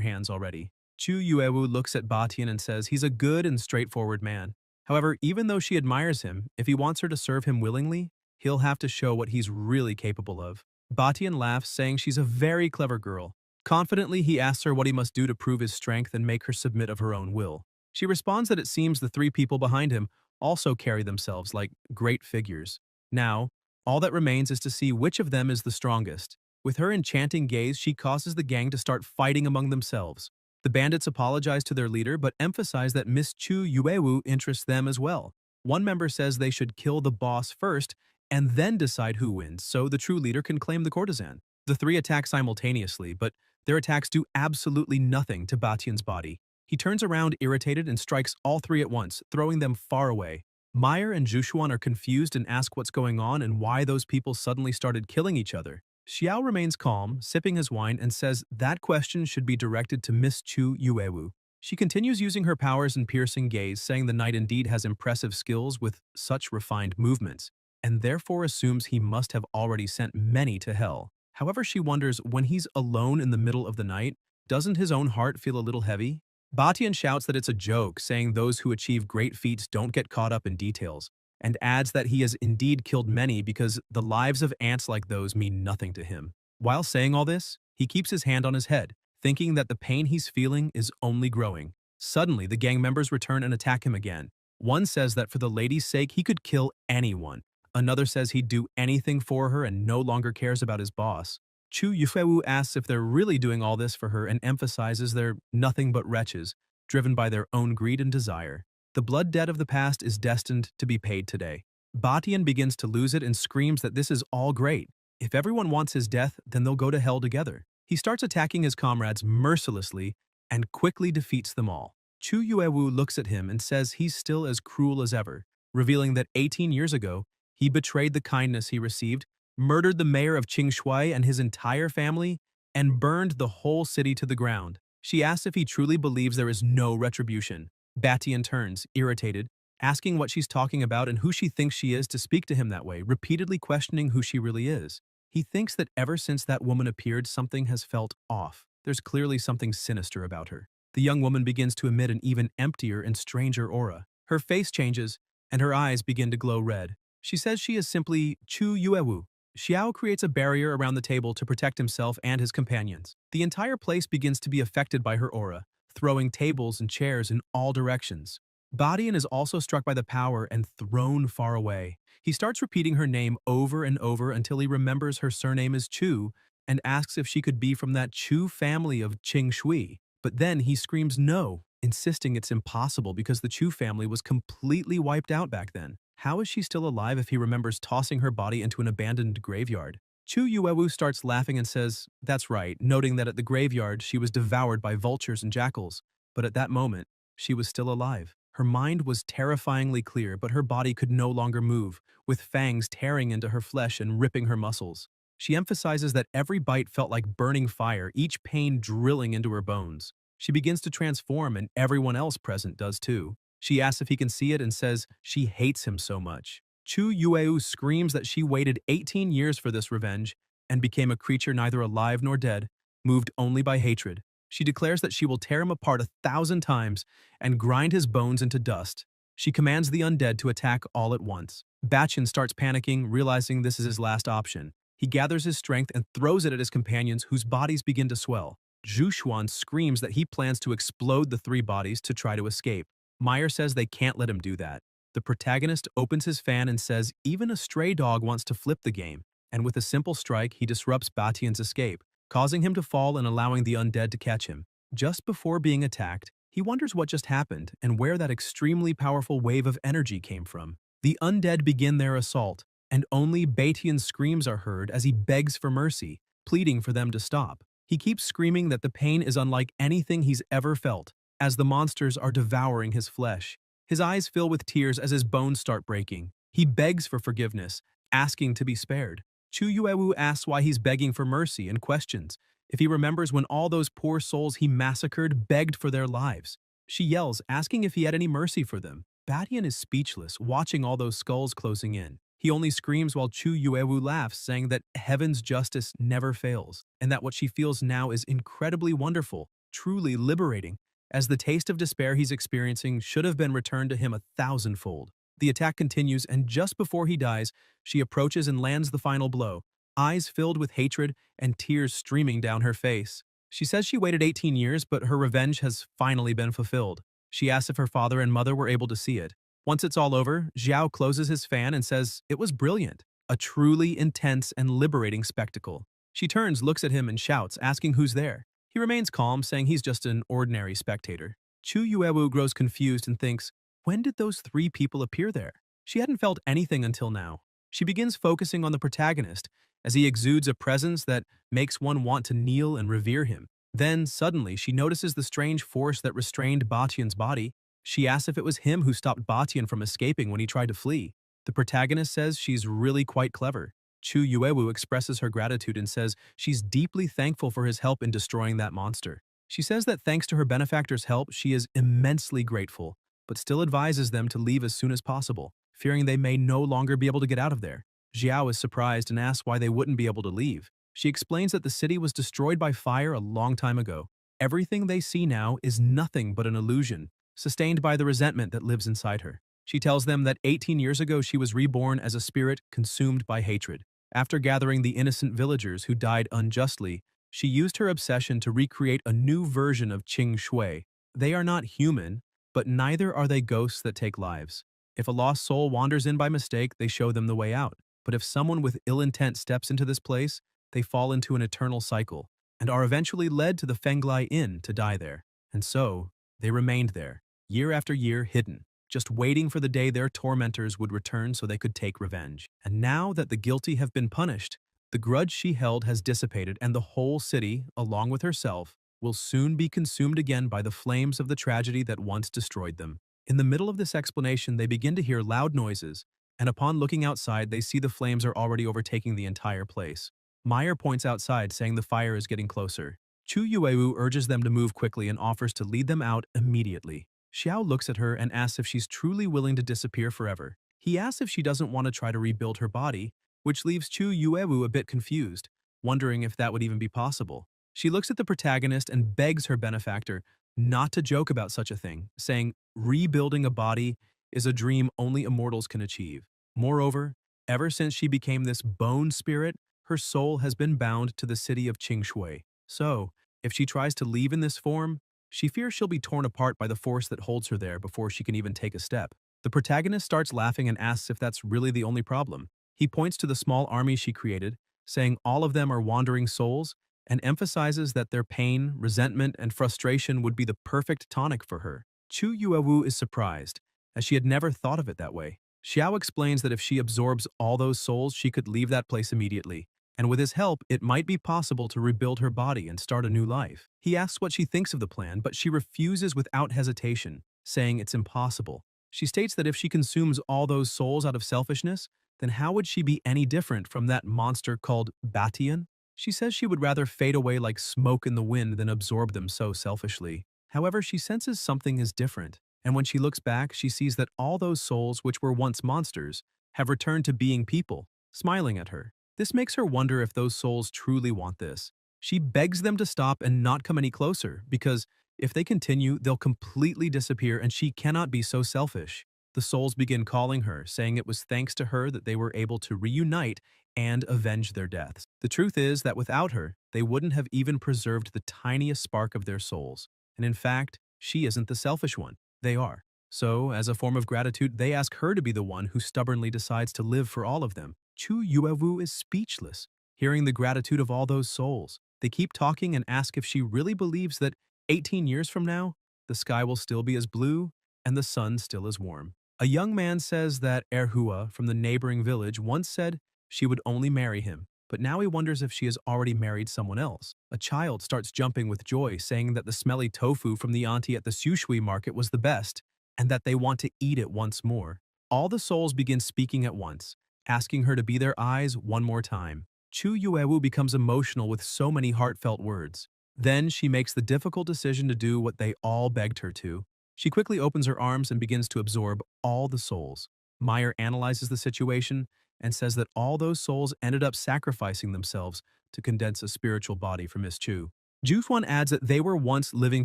hands already. Chu Yuewu looks at Batian and says he's a good and straightforward man. However, even though she admires him, if he wants her to serve him willingly, he'll have to show what he's really capable of. Batian laughs, saying she's a very clever girl. Confidently, he asks her what he must do to prove his strength and make her submit of her own will. She responds that it seems the three people behind him also carry themselves like great figures. Now, all that remains is to see which of them is the strongest. With her enchanting gaze, she causes the gang to start fighting among themselves. The bandits apologize to their leader but emphasize that Miss Chu Yuewu interests them as well. One member says they should kill the boss first and then decide who wins so the true leader can claim the courtesan. The three attack simultaneously, but their attacks do absolutely nothing to Batian's body. He turns around irritated and strikes all three at once, throwing them far away. Meyer and Zhu Xuan are confused and ask what's going on and why those people suddenly started killing each other. Xiao remains calm, sipping his wine, and says that question should be directed to Miss Chu Yuewu. She continues using her powers and piercing gaze, saying the knight indeed has impressive skills with such refined movements, and therefore assumes he must have already sent many to hell. However, she wonders, when he's alone in the middle of the night, doesn't his own heart feel a little heavy? Batian shouts that it's a joke, saying those who achieve great feats don't get caught up in details, and adds that he has indeed killed many because the lives of ants like those mean nothing to him. While saying all this, he keeps his hand on his head, thinking that the pain he's feeling is only growing. Suddenly, the gang members return and attack him again. One says that for the lady's sake, he could kill anyone. Another says he'd do anything for her and no longer cares about his boss. Chu Yuewu asks if they're really doing all this for her and emphasizes they're nothing but wretches, driven by their own greed and desire. The blood debt of the past is destined to be paid today. Batian begins to lose it and screams that this is all great. If everyone wants his death, then they'll go to hell together. He starts attacking his comrades mercilessly and quickly defeats them all. Chu Yuewu looks at him and says he's still as cruel as ever, revealing that 18 years ago, he betrayed the kindness he received, murdered the mayor of Qingshui and his entire family, and burned the whole city to the ground. She asks if he truly believes there is no retribution. Batian turns, irritated, asking what she's talking about and who she thinks she is to speak to him that way, repeatedly questioning who she really is. He thinks that ever since that woman appeared, something has felt off. There's clearly something sinister about her. The young woman begins to emit an even emptier and stranger aura. Her face changes, and her eyes begin to glow red. She says she is simply Chu Yuewu. Xiao creates a barrier around the table to protect himself and his companions. The entire place begins to be affected by her aura, throwing tables and chairs in all directions. Batian is also struck by the power and thrown far away. He starts repeating her name over and over until he remembers her surname is Chu and asks if she could be from that Chu family of Qingshui. But then he screams no, insisting it's impossible because the Chu family was completely wiped out back then. How is she still alive if he remembers tossing her body into an abandoned graveyard? Chu Yuewu starts laughing and says, that's right, noting that at the graveyard she was devoured by vultures and jackals, but at that moment, she was still alive. Her mind was terrifyingly clear, but her body could no longer move, with fangs tearing into her flesh and ripping her muscles. She emphasizes that every bite felt like burning fire, each pain drilling into her bones. She begins to transform, and everyone else present does too. She asks if he can see it and says she hates him so much. Chu Yueu screams that she waited 18 years for this revenge and became a creature neither alive nor dead, moved only by hatred. She declares that she will tear him apart 1,000 times and grind his bones into dust. She commands the undead to attack all at once. Bachin starts panicking, realizing this is his last option. He gathers his strength and throws it at his companions, whose bodies begin to swell. Zhu Xuan screams that he plans to explode the three bodies to try to escape. Meyer says they can't let him do that. The protagonist opens his fan and says even a stray dog wants to flip the game, and with a simple strike he disrupts Batian's escape, causing him to fall and allowing the undead to catch him. Just before being attacked, he wonders what just happened and where that extremely powerful wave of energy came from. The undead begin their assault, and only Batian's screams are heard as he begs for mercy, pleading for them to stop. He keeps screaming that the pain is unlike anything he's ever felt, as the monsters are devouring his flesh. His eyes fill with tears as his bones start breaking. He begs for forgiveness, asking to be spared. Chu Yuewu asks why he's begging for mercy and questions if he remembers when all those poor souls he massacred begged for their lives. She yells, asking if he had any mercy for them. Batian is speechless, watching all those skulls closing in. He only screams while Chu Yuewu laughs, saying that heaven's justice never fails, and that what she feels now is incredibly wonderful, truly liberating, as the taste of despair he's experiencing should have been returned to him 1,000-fold. The attack continues, and just before he dies, she approaches and lands the final blow, eyes filled with hatred and tears streaming down her face. She says she waited 18 years, but her revenge has finally been fulfilled. She asks if her father and mother were able to see it. Once it's all over, Xiao closes his fan and says it was brilliant, a truly intense and liberating spectacle. She turns, looks at him, and shouts, asking who's there. He remains calm, saying he's just an ordinary spectator. Chu Yuewu grows confused and thinks, when did those three people appear there? She hadn't felt anything until now. She begins focusing on the protagonist, as he exudes a presence that makes one want to kneel and revere him. Then, suddenly, she notices the strange force that restrained Batian's body. She asks if it was him who stopped Batian from escaping when he tried to flee. The protagonist says she's really quite clever. Chu Yuewu expresses her gratitude and says she's deeply thankful for his help in destroying that monster. She says that thanks to her benefactor's help, she is immensely grateful, but still advises them to leave as soon as possible, fearing they may no longer be able to get out of there. Xiao is surprised and asks why they wouldn't be able to leave. She explains that the city was destroyed by fire a long time ago. Everything they see now is nothing but an illusion, sustained by the resentment that lives inside her. She tells them that 18 years ago she was reborn as a spirit consumed by hatred. After gathering the innocent villagers who died unjustly, she used her obsession to recreate a new version of Qing Shui. They are not human, but neither are they ghosts that take lives. If a lost soul wanders in by mistake, they show them the way out. But if someone with ill intent steps into this place, they fall into an eternal cycle and are eventually led to the Fenglai Inn to die there. And so, they remained there, year after year hidden, just waiting for the day their tormentors would return so they could take revenge. And now that the guilty have been punished, the grudge she held has dissipated, and the whole city, along with herself, will soon be consumed again by the flames of the tragedy that once destroyed them. In the middle of this explanation, they begin to hear loud noises, and upon looking outside, they see the flames are already overtaking the entire place. Meyer points outside, saying the fire is getting closer. Chu Yuewu urges them to move quickly and offers to lead them out immediately. Xiao looks at her and asks if she's truly willing to disappear forever. He asks if she doesn't want to try to rebuild her body, which leaves Chu Yuewu a bit confused, wondering if that would even be possible. She looks at the protagonist and begs her benefactor not to joke about such a thing, saying rebuilding a body is a dream only immortals can achieve. Moreover, ever since she became this bone spirit, her soul has been bound to the city of Qingshui. So, if she tries to leave in this form, she fears she'll be torn apart by the force that holds her there before she can even take a step. The protagonist starts laughing and asks if that's really the only problem. He points to the small army she created, saying all of them are wandering souls, and emphasizes that their pain, resentment, and frustration would be the perfect tonic for her. Chu Yuewu is surprised, as she had never thought of it that way. Xiao explains that if she absorbs all those souls, she could leave that place immediately, and with his help, it might be possible to rebuild her body and start a new life. He asks what she thinks of the plan, but she refuses without hesitation, saying it's impossible. She states that if she consumes all those souls out of selfishness, then how would she be any different from that monster called Batian? She says she would rather fade away like smoke in the wind than absorb them so selfishly. However, she senses something is different, and when she looks back, she sees that all those souls which were once monsters have returned to being people, smiling at her. This makes her wonder if those souls truly want this. She begs them to stop and not come any closer, because if they continue, they'll completely disappear and she cannot be so selfish. The souls begin calling her, saying it was thanks to her that they were able to reunite and avenge their deaths. The truth is that without her, they wouldn't have even preserved the tiniest spark of their souls. And in fact, she isn't the selfish one. They are. So, as a form of gratitude, they ask her to be the one who stubbornly decides to live for all of them. Chu Yuewu is speechless, hearing the gratitude of all those souls. They keep talking and ask if she really believes that 18 years from now, the sky will still be as blue and the sun still as warm. A young man says that Erhua from the neighboring village once said she would only marry him, but now he wonders if she has already married someone else. A child starts jumping with joy, saying that the smelly tofu from the auntie at the Sushui market was the best, and that they want to eat it once more. All the souls begin speaking at once, asking her to be their eyes one more time. Chu Yuewu becomes emotional with so many heartfelt words. Then she makes the difficult decision to do what they all begged her to. She quickly opens her arms and begins to absorb all the souls. Meyer analyzes the situation and says that all those souls ended up sacrificing themselves to condense a spiritual body for Miss Chu. Juhuan adds that they were once living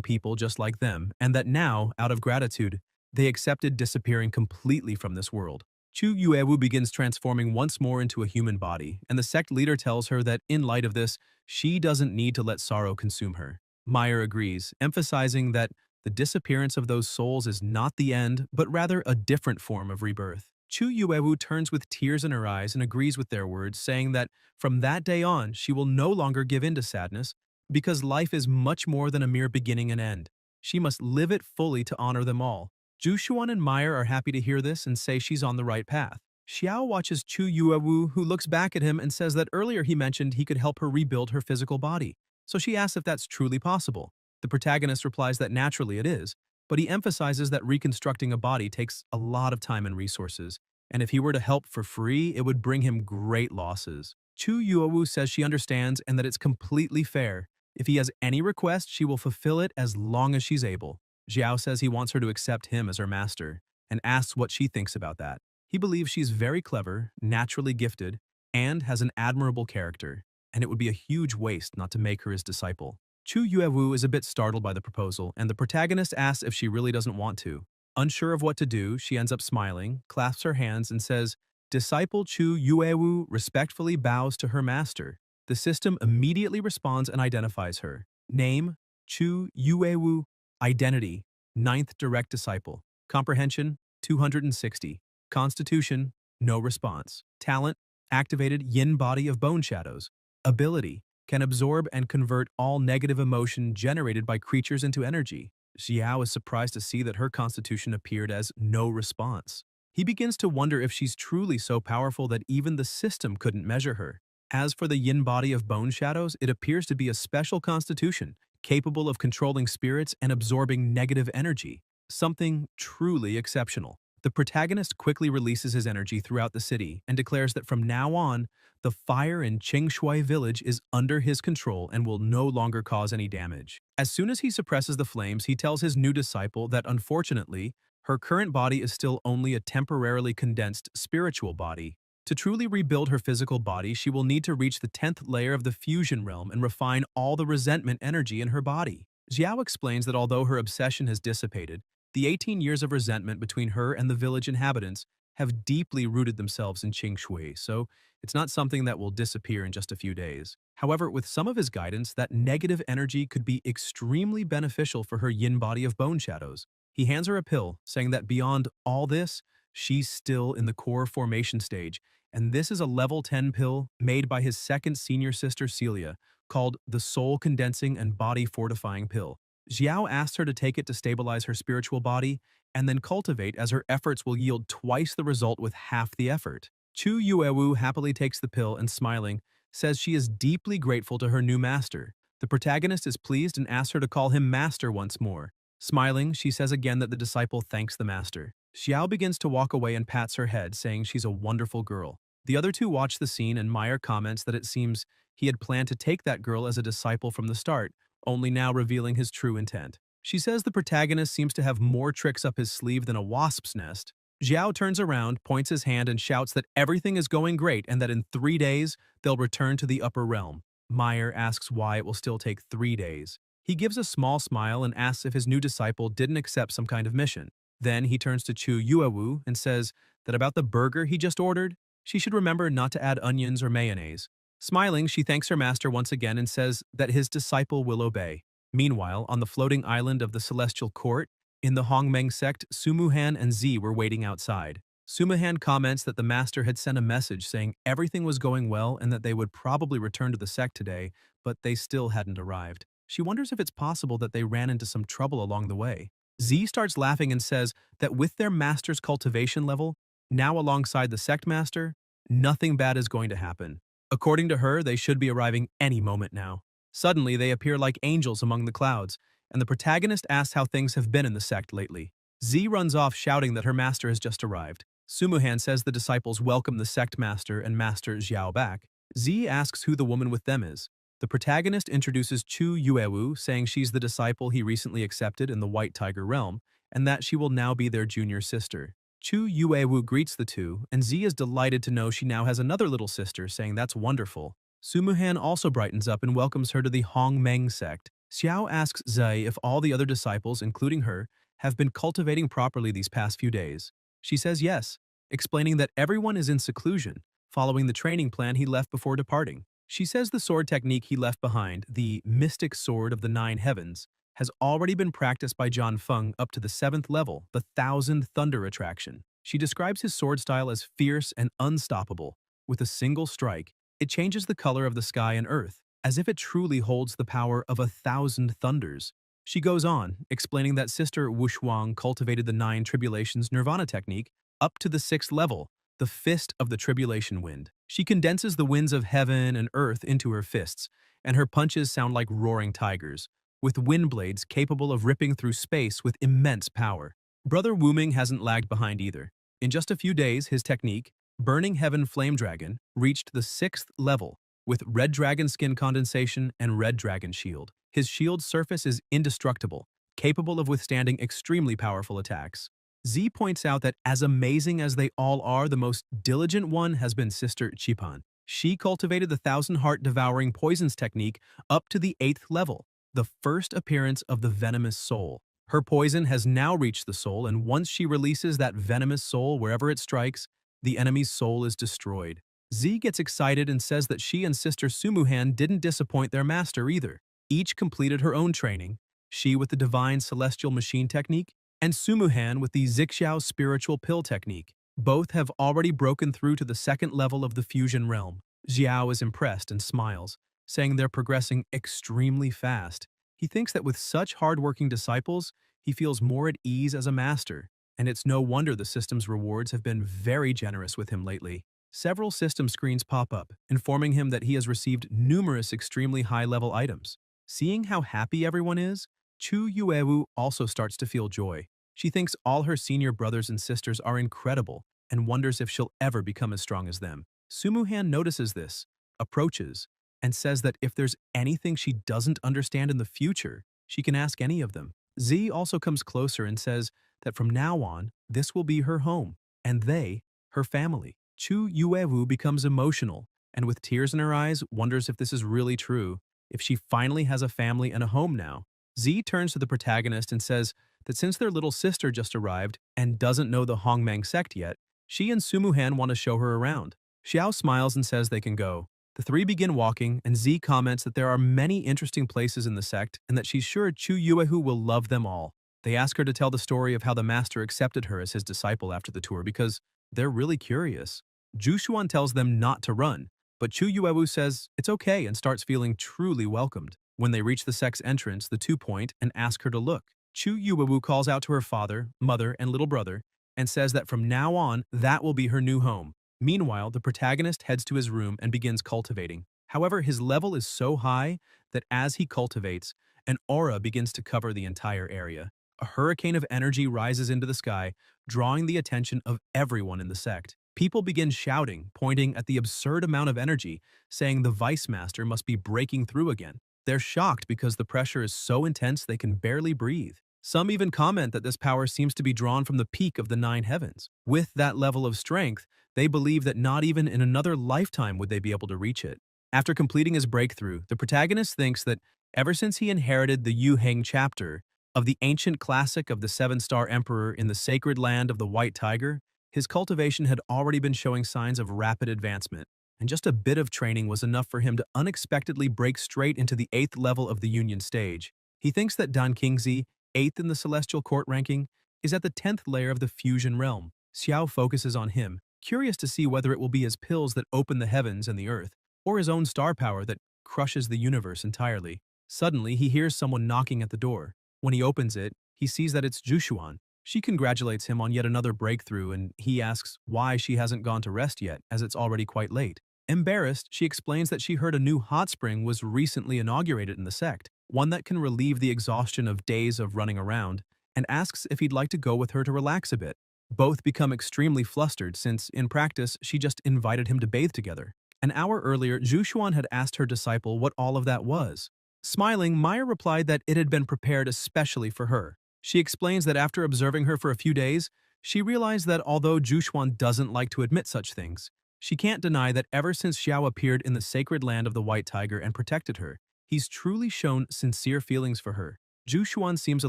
people just like them, and that now, out of gratitude, they accepted disappearing completely from this world. Chu Yuewu begins transforming once more into a human body, and the sect leader tells her that in light of this, she doesn't need to let sorrow consume her. Meyer agrees, emphasizing that the disappearance of those souls is not the end, but rather a different form of rebirth. Chu Yuewu turns with tears in her eyes and agrees with their words, saying that from that day on, she will no longer give in to sadness, because life is much more than a mere beginning and end. She must live it fully to honor them all. Jushuan and Meyer are happy to hear this and say she's on the right path. Xiao watches Chu Yuewu, who looks back at him and says that earlier he mentioned he could help her rebuild her physical body, so she asks if that's truly possible. The protagonist replies that naturally it is, but he emphasizes that reconstructing a body takes a lot of time and resources, and if he were to help for free, it would bring him great losses. Chu Yuewu says she understands and that it's completely fair. If he has any request, she will fulfill it as long as she's able. Xiao says he wants her to accept him as her master, and asks what she thinks about that. He believes she's very clever, naturally gifted, and has an admirable character, and it would be a huge waste not to make her his disciple. Chu Yuewu is a bit startled by the proposal, and the protagonist asks if she really doesn't want to. Unsure of what to do, she ends up smiling, clasps her hands, and says, "Disciple Chu Yuewu respectfully bows to her master." The system immediately responds and identifies her. Name, Chu Yuewu. Identity, 9th direct disciple. Comprehension, 260. Constitution, no response. Talent, activated yin body of bone shadows. Ability, can absorb and convert all negative emotion generated by creatures into energy. Xiao is surprised to see that her constitution appeared as no response. He begins to wonder if she's truly so powerful that even the system couldn't measure her. As for the yin body of bone shadows, it appears to be a special constitution, capable of controlling spirits and absorbing negative energy. Something truly exceptional. The protagonist quickly releases his energy throughout the city and declares that from now on, the fire in Qingshui village is under his control and will no longer cause any damage. As soon as he suppresses the flames, he tells his new disciple that unfortunately, her current body is still only a temporarily condensed spiritual body. To truly rebuild her physical body, she will need to reach the 10th layer of the fusion realm and refine all the resentment energy in her body. Xiao explains that although her obsession has dissipated, the 18 years of resentment between her and the village inhabitants have deeply rooted themselves in Qingshui, so it's not something that will disappear in just a few days. However, with some of his guidance, that negative energy could be extremely beneficial for her yin body of bone shadows. He hands her a pill, saying that beyond all this, she's still in the core formation stage, and this is a level 10 pill made by his second senior sister Celia, called the Soul Condensing and Body Fortifying Pill. Xiao asks her to take it to stabilize her spiritual body, and then cultivate as her efforts will yield twice the result with half the effort. Chu Yuewu happily takes the pill and smiling, says she is deeply grateful to her new master. The protagonist is pleased and asks her to call him master once more. Smiling, she says again that the disciple thanks the master. Xiao begins to walk away and pats her head, saying she's a wonderful girl. The other two watch the scene, and Meyer comments that it seems he had planned to take that girl as a disciple from the start, only now revealing his true intent. She says the protagonist seems to have more tricks up his sleeve than a wasp's nest. Xiao turns around, points his hand, and shouts that everything is going great and that in 3 days they'll return to the upper realm. Meyer asks why it will still take 3 days. He gives a small smile and asks if his new disciple didn't accept some kind of mission. Then he turns to Chu Yuewu and says that about the burger he just ordered, she should remember not to add onions or mayonnaise. Smiling, she thanks her master once again and says that his disciple will obey. Meanwhile, on the floating island of the Celestial Court, in the Hongmeng sect, Sumuhan and Z were waiting outside. Sumuhan comments that the master had sent a message saying everything was going well and that they would probably return to the sect today, but they still hadn't arrived. She wonders if it's possible that they ran into some trouble along the way. Z starts laughing and says that with their master's cultivation level, now alongside the sect master, nothing bad is going to happen. According to her, they should be arriving any moment now. Suddenly, they appear like angels among the clouds, and the protagonist asks how things have been in the sect lately. Z runs off shouting that her master has just arrived. Sumuhan says the disciples welcome the sect master and master Xiao back. Z asks who the woman with them is. The protagonist introduces Chu Yuewu, saying she's the disciple he recently accepted in the White Tiger realm, and that she will now be their junior sister. Chu Yuewu greets the two, and Z is delighted to know she now has another little sister, saying that's wonderful. Sumuhan also brightens up and welcomes her to the Hongmeng sect. Xiao asks Zai if all the other disciples, including her, have been cultivating properly these past few days. She says yes, explaining that everyone is in seclusion, following the training plan he left before departing. She says the sword technique he left behind, the mystic sword of the 9 heavens, has already been practiced by John Feng up to the 7th level, the 1000 Thunder Attraction. She describes his sword style as fierce and unstoppable. With a single strike, it changes the color of the sky and earth, as if it truly holds the power of 1,000 thunders. She goes on, explaining that Sister Wushuang cultivated the 9 Tribulations Nirvana technique up to the 6th level, the Fist of the Tribulation Wind. She condenses the winds of heaven and earth into her fists, and her punches sound like roaring tigers, with wind blades capable of ripping through space with immense power. Brother Wuming hasn't lagged behind either. In just a few days, his technique, Burning Heaven Flame Dragon, reached the 6th level, with Red Dragon Skin Condensation and Red Dragon Shield. His shield's surface is indestructible, capable of withstanding extremely powerful attacks. Z points out that as amazing as they all are, the most diligent one has been Sister Chipan. She cultivated the 1,000-heart devouring poisons technique up to the 8th level, the first appearance of the venomous soul. Her poison has now reached the soul, and once she releases that venomous soul wherever it strikes, the enemy's soul is destroyed. Z gets excited and says that she and Sister Sumuhan didn't disappoint their master either. Each completed her own training, she with the divine celestial machine technique, and Sumuhan with the Zixiao spiritual pill technique. Both have already broken through to the 2nd level of the fusion realm. Xiao is impressed and smiles, saying they're progressing extremely fast. He thinks that with such hard-working disciples, he feels more at ease as a master, and it's no wonder the system's rewards have been very generous with him lately. Several system screens pop up, informing him that he has received numerous extremely high-level items. Seeing how happy everyone is, Chu Yuewu also starts to feel joy. She thinks all her senior brothers and sisters are incredible and wonders if she'll ever become as strong as them. Sumuhan notices this, approaches, and says that if there's anything she doesn't understand in the future, she can ask any of them. Z also comes closer and says that from now on, this will be her home, and they, her family. Chu Yuewu becomes emotional, and with tears in her eyes, wonders if this is really true, if she finally has a family and a home now. Z turns to the protagonist and says that since their little sister just arrived and doesn't know the Hongmeng sect yet, she and Sumuhan want to show her around. Xiao smiles and says they can go. The three begin walking, and Z comments that there are many interesting places in the sect and that she's sure Chu Yuehu will love them all. They ask her to tell the story of how the master accepted her as his disciple after the tour because they're really curious. Jushuan tells them not to run, but Chu Yuewu says it's okay and starts feeling truly welcomed. When they reach the sect's entrance, the two point and ask her to look. Chu Yuewu calls out to her father, mother, and little brother and says that from now on, that will be her new home. Meanwhile, the protagonist heads to his room and begins cultivating. However, his level is so high that as he cultivates, an aura begins to cover the entire area. A hurricane of energy rises into the sky, drawing the attention of everyone in the sect. People begin shouting, pointing at the absurd amount of energy, saying the Vice Master must be breaking through again. They're shocked because the pressure is so intense they can barely breathe. Some even comment that this power seems to be drawn from the peak of the nine heavens. With that level of strength, they believe that not even in another lifetime would they be able to reach it. After completing his breakthrough, the protagonist thinks that ever since he inherited the Yu Heng chapter of the ancient classic of the seven-star emperor in the sacred land of the White Tiger, his cultivation had already been showing signs of rapid advancement, and just a bit of training was enough for him to unexpectedly break straight into the 8th level of the Union stage. He thinks that Dan Qingzi, 8th in the Celestial Court ranking, is at the 10th layer of the Fusion realm. Xiao focuses on him, curious to see whether it will be his pills that open the heavens and the earth, or his own star power that crushes the universe entirely. Suddenly, he hears someone knocking at the door. When he opens it, he sees that it's Jushuan. She congratulates him on yet another breakthrough, and he asks why she hasn't gone to rest yet, as it's already quite late. Embarrassed, she explains that she heard a new hot spring was recently inaugurated in the sect, one that can relieve the exhaustion of days of running around, and asks if he'd like to go with her to relax a bit. Both become extremely flustered since, in practice, she just invited him to bathe together. An hour earlier, Jushuan had asked her disciple what all of that was. Smiling, Maya replied that it had been prepared especially for her. She explains that after observing her for a few days, she realized that although Jushuan doesn't like to admit such things, she can't deny that ever since Xiao appeared in the sacred land of the White Tiger and protected her, he's truly shown sincere feelings for her. Jushuan seems a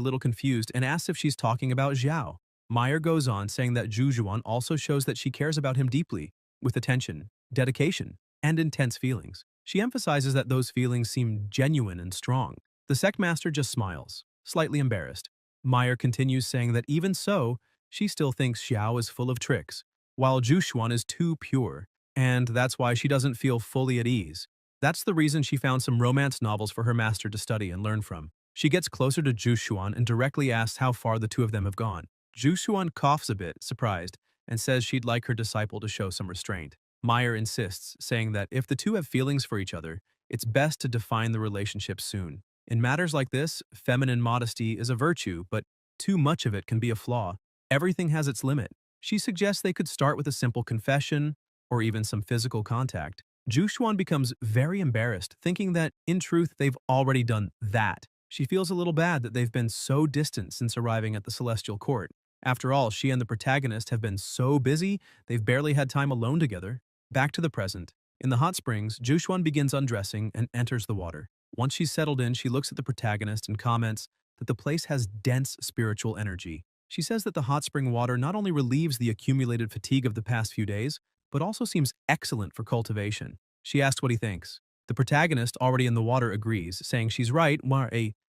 little confused and asks if she's talking about Xiao. Meyer goes on saying that Jushuan also shows that she cares about him deeply, with attention, dedication, and intense feelings. She emphasizes that those feelings seem genuine and strong. The sect master just smiles, slightly embarrassed. Meyer continues saying that even so, she still thinks Xiao is full of tricks, while Jushuan is too pure, and that's why she doesn't feel fully at ease. That's the reason she found some romance novels for her master to study and learn from. She gets closer to Jushuan and directly asks how far the two of them have gone. Jushuan coughs a bit, surprised, and says she'd like her disciple to show some restraint. Meyer insists, saying that if the two have feelings for each other, it's best to define the relationship soon. In matters like this, feminine modesty is a virtue, but too much of it can be a flaw. Everything has its limit. She suggests they could start with a simple confession, or even some physical contact. Jushuan becomes very embarrassed, thinking that, in truth, they've already done that. She feels a little bad that they've been so distant since arriving at the Celestial Court. After all, she and the protagonist have been so busy, they've barely had time alone together. Back to the present. In the hot springs, Jushuan begins undressing and enters the water. Once she's settled in, she looks at the protagonist and comments that the place has dense spiritual energy. She says that the hot spring water not only relieves the accumulated fatigue of the past few days, but also seems excellent for cultivation. She asks what he thinks. The protagonist, already in the water, agrees, saying she's right,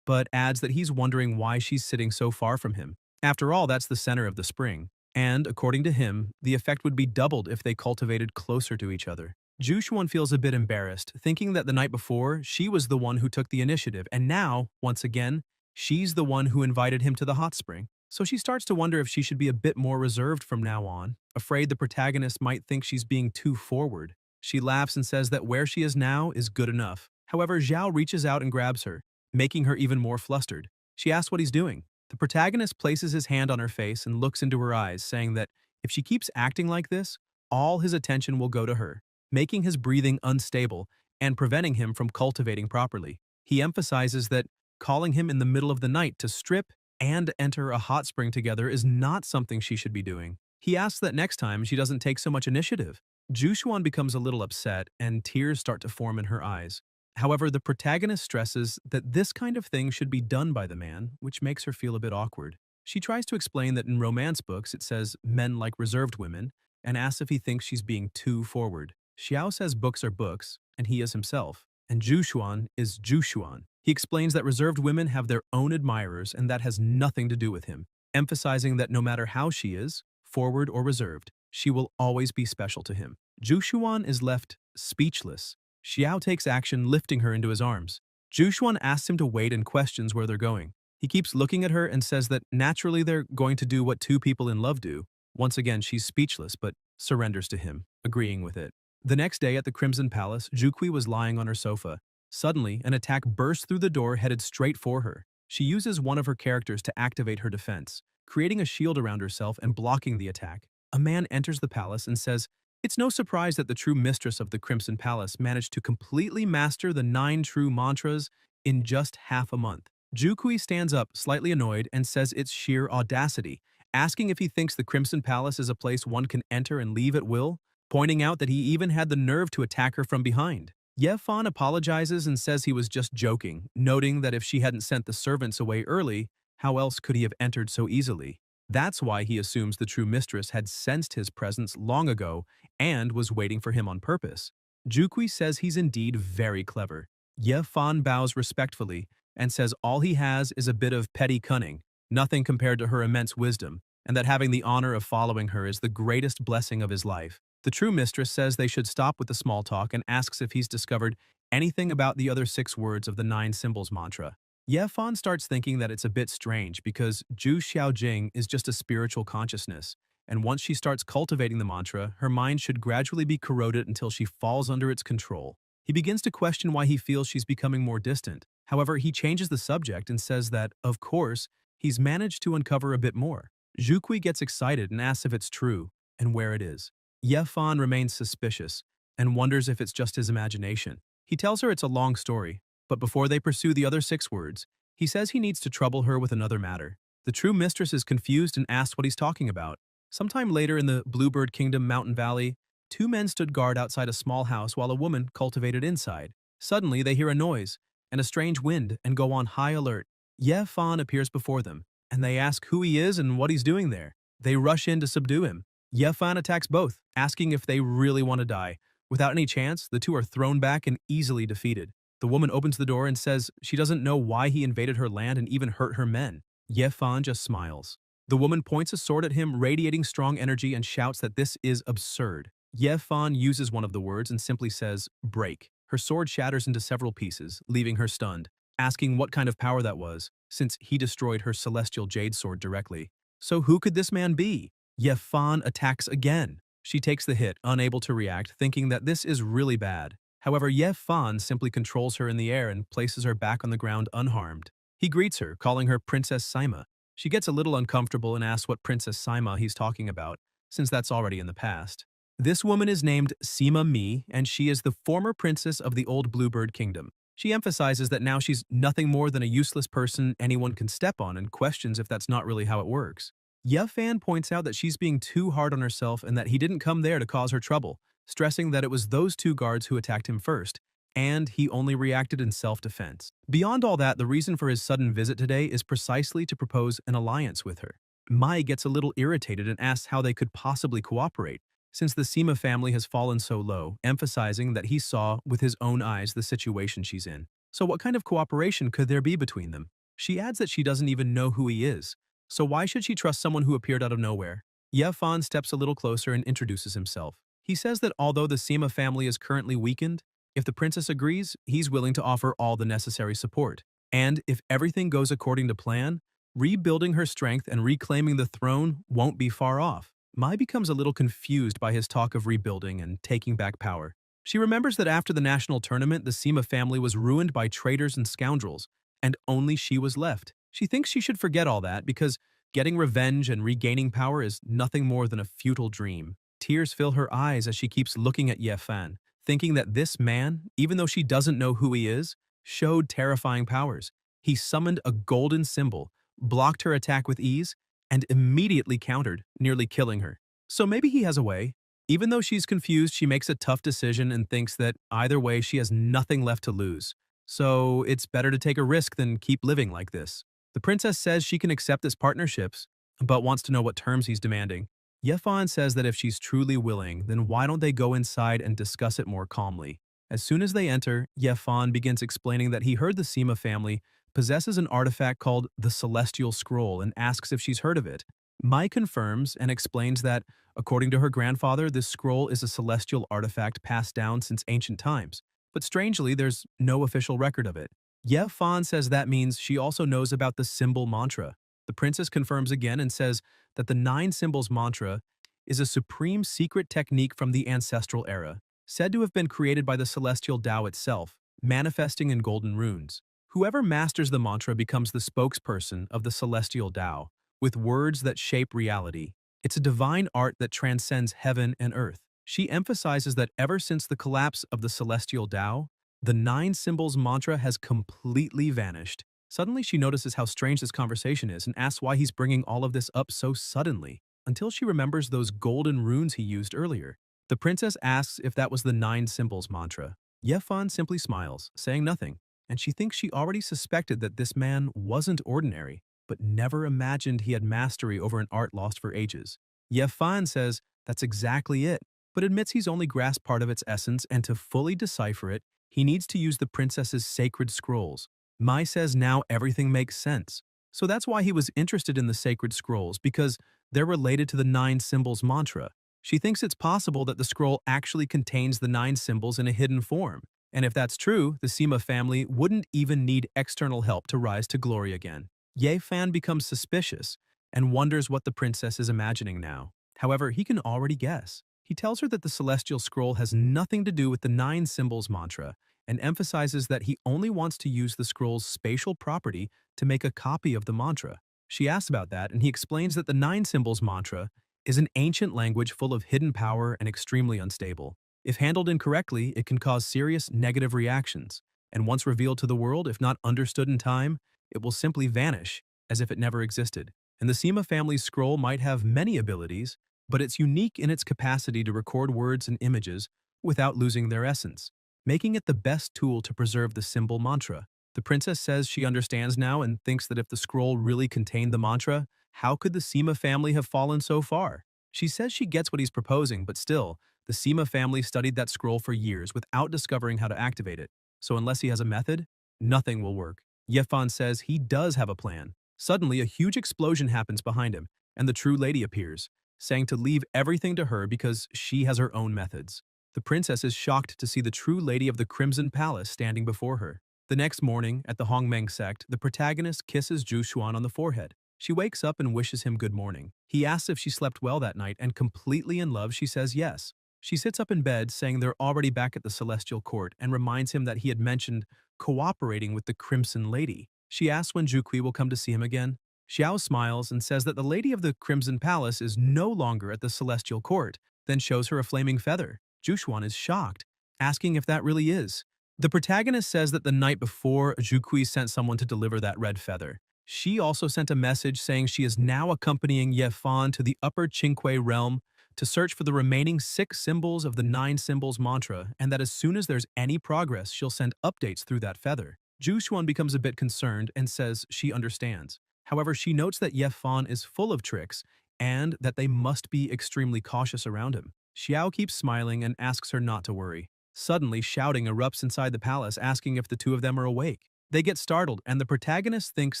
but adds that he's wondering why she's sitting so far from him. After all, that's the center of the spring, and, according to him, the effect would be doubled if they cultivated closer to each other. Jushuan feels a bit embarrassed, thinking that the night before, she was the one who took the initiative, and now, once again, she's the one who invited him to the hot spring. So she starts to wonder if she should be a bit more reserved from now on, afraid the protagonist might think she's being too forward. She laughs and says that where she is now is good enough. However, Zhao reaches out and grabs her, making her even more flustered. She asks what he's doing. The protagonist places his hand on her face and looks into her eyes, saying that if she keeps acting like this, all his attention will go to her, making his breathing unstable and preventing him from cultivating properly. He emphasizes that calling him in the middle of the night to strip and enter a hot spring together is not something she should be doing. He asks that next time she doesn't take so much initiative. Jushuan becomes a little upset and tears start to form in her eyes. However, the protagonist stresses that this kind of thing should be done by the man, which makes her feel a bit awkward. She tries to explain that in romance books it says men like reserved women, and asks if he thinks she's being too forward. Xiao says books are books, and he is himself, and Jushuan is Jushuan. He explains that reserved women have their own admirers and that has nothing to do with him, emphasizing that no matter how she is, forward or reserved, she will always be special to him. Jushuan is left speechless. Xiao takes action, lifting her into his arms. Jushuan asks him to wait and questions where they're going. He keeps looking at her and says that naturally they're going to do what two people in love do. Once again, she's speechless but surrenders to him, agreeing with it. The next day at the Crimson Palace, Juqi was lying on her sofa. Suddenly, an attack burst through the door headed straight for her. She uses one of her characters to activate her defense, creating a shield around herself and blocking the attack. A man enters the palace and says, "It's no surprise that the true mistress of the Crimson Palace managed to completely master the 9 true mantras in just half a month." Jukui stands up, slightly annoyed, and says it's sheer audacity, asking if he thinks the Crimson Palace is a place one can enter and leave at will, pointing out that he even had the nerve to attack her from behind. Ye Fan apologizes and says he was just joking, noting that if she hadn't sent the servants away early, how else could he have entered so easily? That's why he assumes the true mistress had sensed his presence long ago and was waiting for him on purpose. Jukui says he's indeed very clever. Ye Fan bows respectfully and says all he has is a bit of petty cunning, nothing compared to her immense wisdom, and that having the honor of following her is the greatest blessing of his life. The true mistress says they should stop with the small talk and asks if he's discovered anything about the other 6 words of the 9 symbols mantra. Ye Fan starts thinking that it's a bit strange because Zhu Xiaojing is just a spiritual consciousness, and once she starts cultivating the mantra, her mind should gradually be corroded until she falls under its control. He begins to question why he feels she's becoming more distant. However, he changes the subject and says that, of course, he's managed to uncover a bit more. Jukui gets excited and asks if it's true, and where it is. Ye Fan remains suspicious and wonders if it's just his imagination. He tells her it's a long story, but before they pursue the other 6 words, he says he needs to trouble her with another matter. The true mistress is confused and asks what he's talking about. Sometime later in the Bluebird Kingdom Mountain Valley, 2 men stood guard outside a small house while a woman cultivated inside. Suddenly, they hear a noise and a strange wind and go on high alert. Ye Fan appears before them, and they ask who he is and what he's doing there. They rush in to subdue him. Ye Fan attacks both, asking if they really want to die. Without any chance, the 2 are thrown back and easily defeated. The woman opens the door and says she doesn't know why he invaded her land and even hurt her men. Ye Fan just smiles. The woman points a sword at him, radiating strong energy, and shouts that this is absurd. Ye Fan uses one of the words and simply says, "Break." Her sword shatters into several pieces, leaving her stunned, asking what kind of power that was, since he destroyed her celestial jade sword directly. So who could this man be? Ye Fan attacks again. She takes the hit, unable to react, thinking that this is really bad. However, Ye Fan simply controls her in the air and places her back on the ground unharmed. He greets her, calling her Princess Saima. She gets a little uncomfortable and asks what Princess Saima he's talking about, since that's already in the past. This woman is named Sima Mi, and she is the former princess of the old Bluebird Kingdom. She emphasizes that now she's nothing more than a useless person anyone can step on and questions if that's not really how it works. Ye Fan points out that she's being too hard on herself and that he didn't come there to cause her trouble, stressing that it was those 2 guards who attacked him first, and he only reacted in self-defense. Beyond all that, the reason for his sudden visit today is precisely to propose an alliance with her. Mai gets a little irritated and asks how they could possibly cooperate, since the Sima family has fallen so low, emphasizing that he saw with his own eyes the situation she's in. So what kind of cooperation could there be between them? She adds that she doesn't even know who he is, so why should she trust someone who appeared out of nowhere? Ye Fan steps a little closer and introduces himself. He says that although the Sima family is currently weakened, if the princess agrees, he's willing to offer all the necessary support. And if everything goes according to plan, rebuilding her strength and reclaiming the throne won't be far off. Mai becomes a little confused by his talk of rebuilding and taking back power. She remembers that after the national tournament, the Sima family was ruined by traitors and scoundrels, and only she was left. She thinks she should forget all that because getting revenge and regaining power is nothing more than a futile dream. Tears fill her eyes as she keeps looking at Ye Fan, thinking that this man, even though she doesn't know who he is, showed terrifying powers. He summoned a golden symbol, blocked her attack with ease, and immediately countered, nearly killing her. So maybe he has a way. Even though she's confused, she makes a tough decision and thinks that either way she has nothing left to lose. So it's better to take a risk than keep living like this. The princess says she can accept this partnership, but wants to know what terms he's demanding. Ye Fan says that if she's truly willing, then why don't they go inside and discuss it more calmly? As soon as they enter, Ye Fan begins explaining that he heard the Sima family possesses an artifact called the Celestial Scroll and asks if she's heard of it. Mai confirms and explains that, according to her grandfather, this scroll is a celestial artifact passed down since ancient times. But strangely, there's no official record of it. Ye Fan says that means she also knows about the symbol mantra. The princess confirms again and says that the 9 symbols mantra is a supreme secret technique from the ancestral era, said to have been created by the celestial Tao itself, manifesting in golden runes. Whoever masters the mantra becomes the spokesperson of the celestial Tao, with words that shape reality. It's a divine art that transcends heaven and earth. She emphasizes that ever since the collapse of the celestial Tao, the nine symbols mantra has completely vanished. Suddenly she notices how strange this conversation is and asks why he's bringing all of this up so suddenly, until she remembers those golden runes he used earlier. The princess asks if that was the nine symbols mantra. Yefan simply smiles, saying nothing, and she thinks she already suspected that this man wasn't ordinary, but never imagined he had mastery over an art lost for ages. Yefan says that's exactly it, but admits he's only grasped part of its essence, and to fully decipher it, he needs to use the princess's sacred scrolls. Mai says now everything makes sense. So that's why he was interested in the sacred scrolls, because they're related to the nine symbols mantra. She thinks it's possible that the scroll actually contains the nine symbols in a hidden form. And if that's true, the Sima family wouldn't even need external help to rise to glory again. Ye Fan becomes suspicious and wonders what the princess is imagining now. However, he can already guess. He tells her that the celestial scroll has nothing to do with the nine symbols mantra and emphasizes that he only wants to use the scroll's spatial property to make a copy of the mantra. She asks about that, and he explains that the nine symbols mantra is an ancient language full of hidden power and extremely unstable. If handled incorrectly, it can cause serious negative reactions, and once revealed to the world, if not understood in time, it will simply vanish as if it never existed. And the Sima family's scroll might have many abilities, but it's unique in its capacity to record words and images without losing their essence, making it the best tool to preserve the symbol mantra. The princess says she understands now and thinks that if the scroll really contained the mantra, how could the Sima family have fallen so far? She says she gets what he's proposing, but still, the Sima family studied that scroll for years without discovering how to activate it. So unless he has a method, nothing will work. Yefan says he does have a plan. Suddenly, a huge explosion happens behind him, and the true lady appears, saying to leave everything to her because she has her own methods. The princess is shocked to see the true lady of the Crimson Palace standing before her. The next morning, at the Hongmeng sect, the protagonist kisses Zhu Xuan on the forehead. She wakes up and wishes him good morning. He asks if she slept well that night, and completely in love, she says yes. She sits up in bed, saying they're already back at the Celestial Court, and reminds him that he had mentioned cooperating with the Crimson Lady. She asks when Zhu will come to see him again. Xiao smiles and says that the lady of the Crimson Palace is no longer at the Celestial Court, then shows her a flaming feather. Zhu Xuan is shocked, asking if that really is. The protagonist says that the night before, Zhu sent someone to deliver that red feather. She also sent a message saying she is now accompanying Ye Fan to the Upper Qingque realm to search for the remaining 6 symbols of the 9 symbols mantra, and that as soon as there's any progress, she'll send updates through that feather. Zhu Xuan becomes a bit concerned and says she understands. However, she notes that Ye Fan is full of tricks and that they must be extremely cautious around him. Xiao keeps smiling and asks her not to worry. Suddenly, shouting erupts inside the palace, asking if the two of them are awake. They get startled, and the protagonist thinks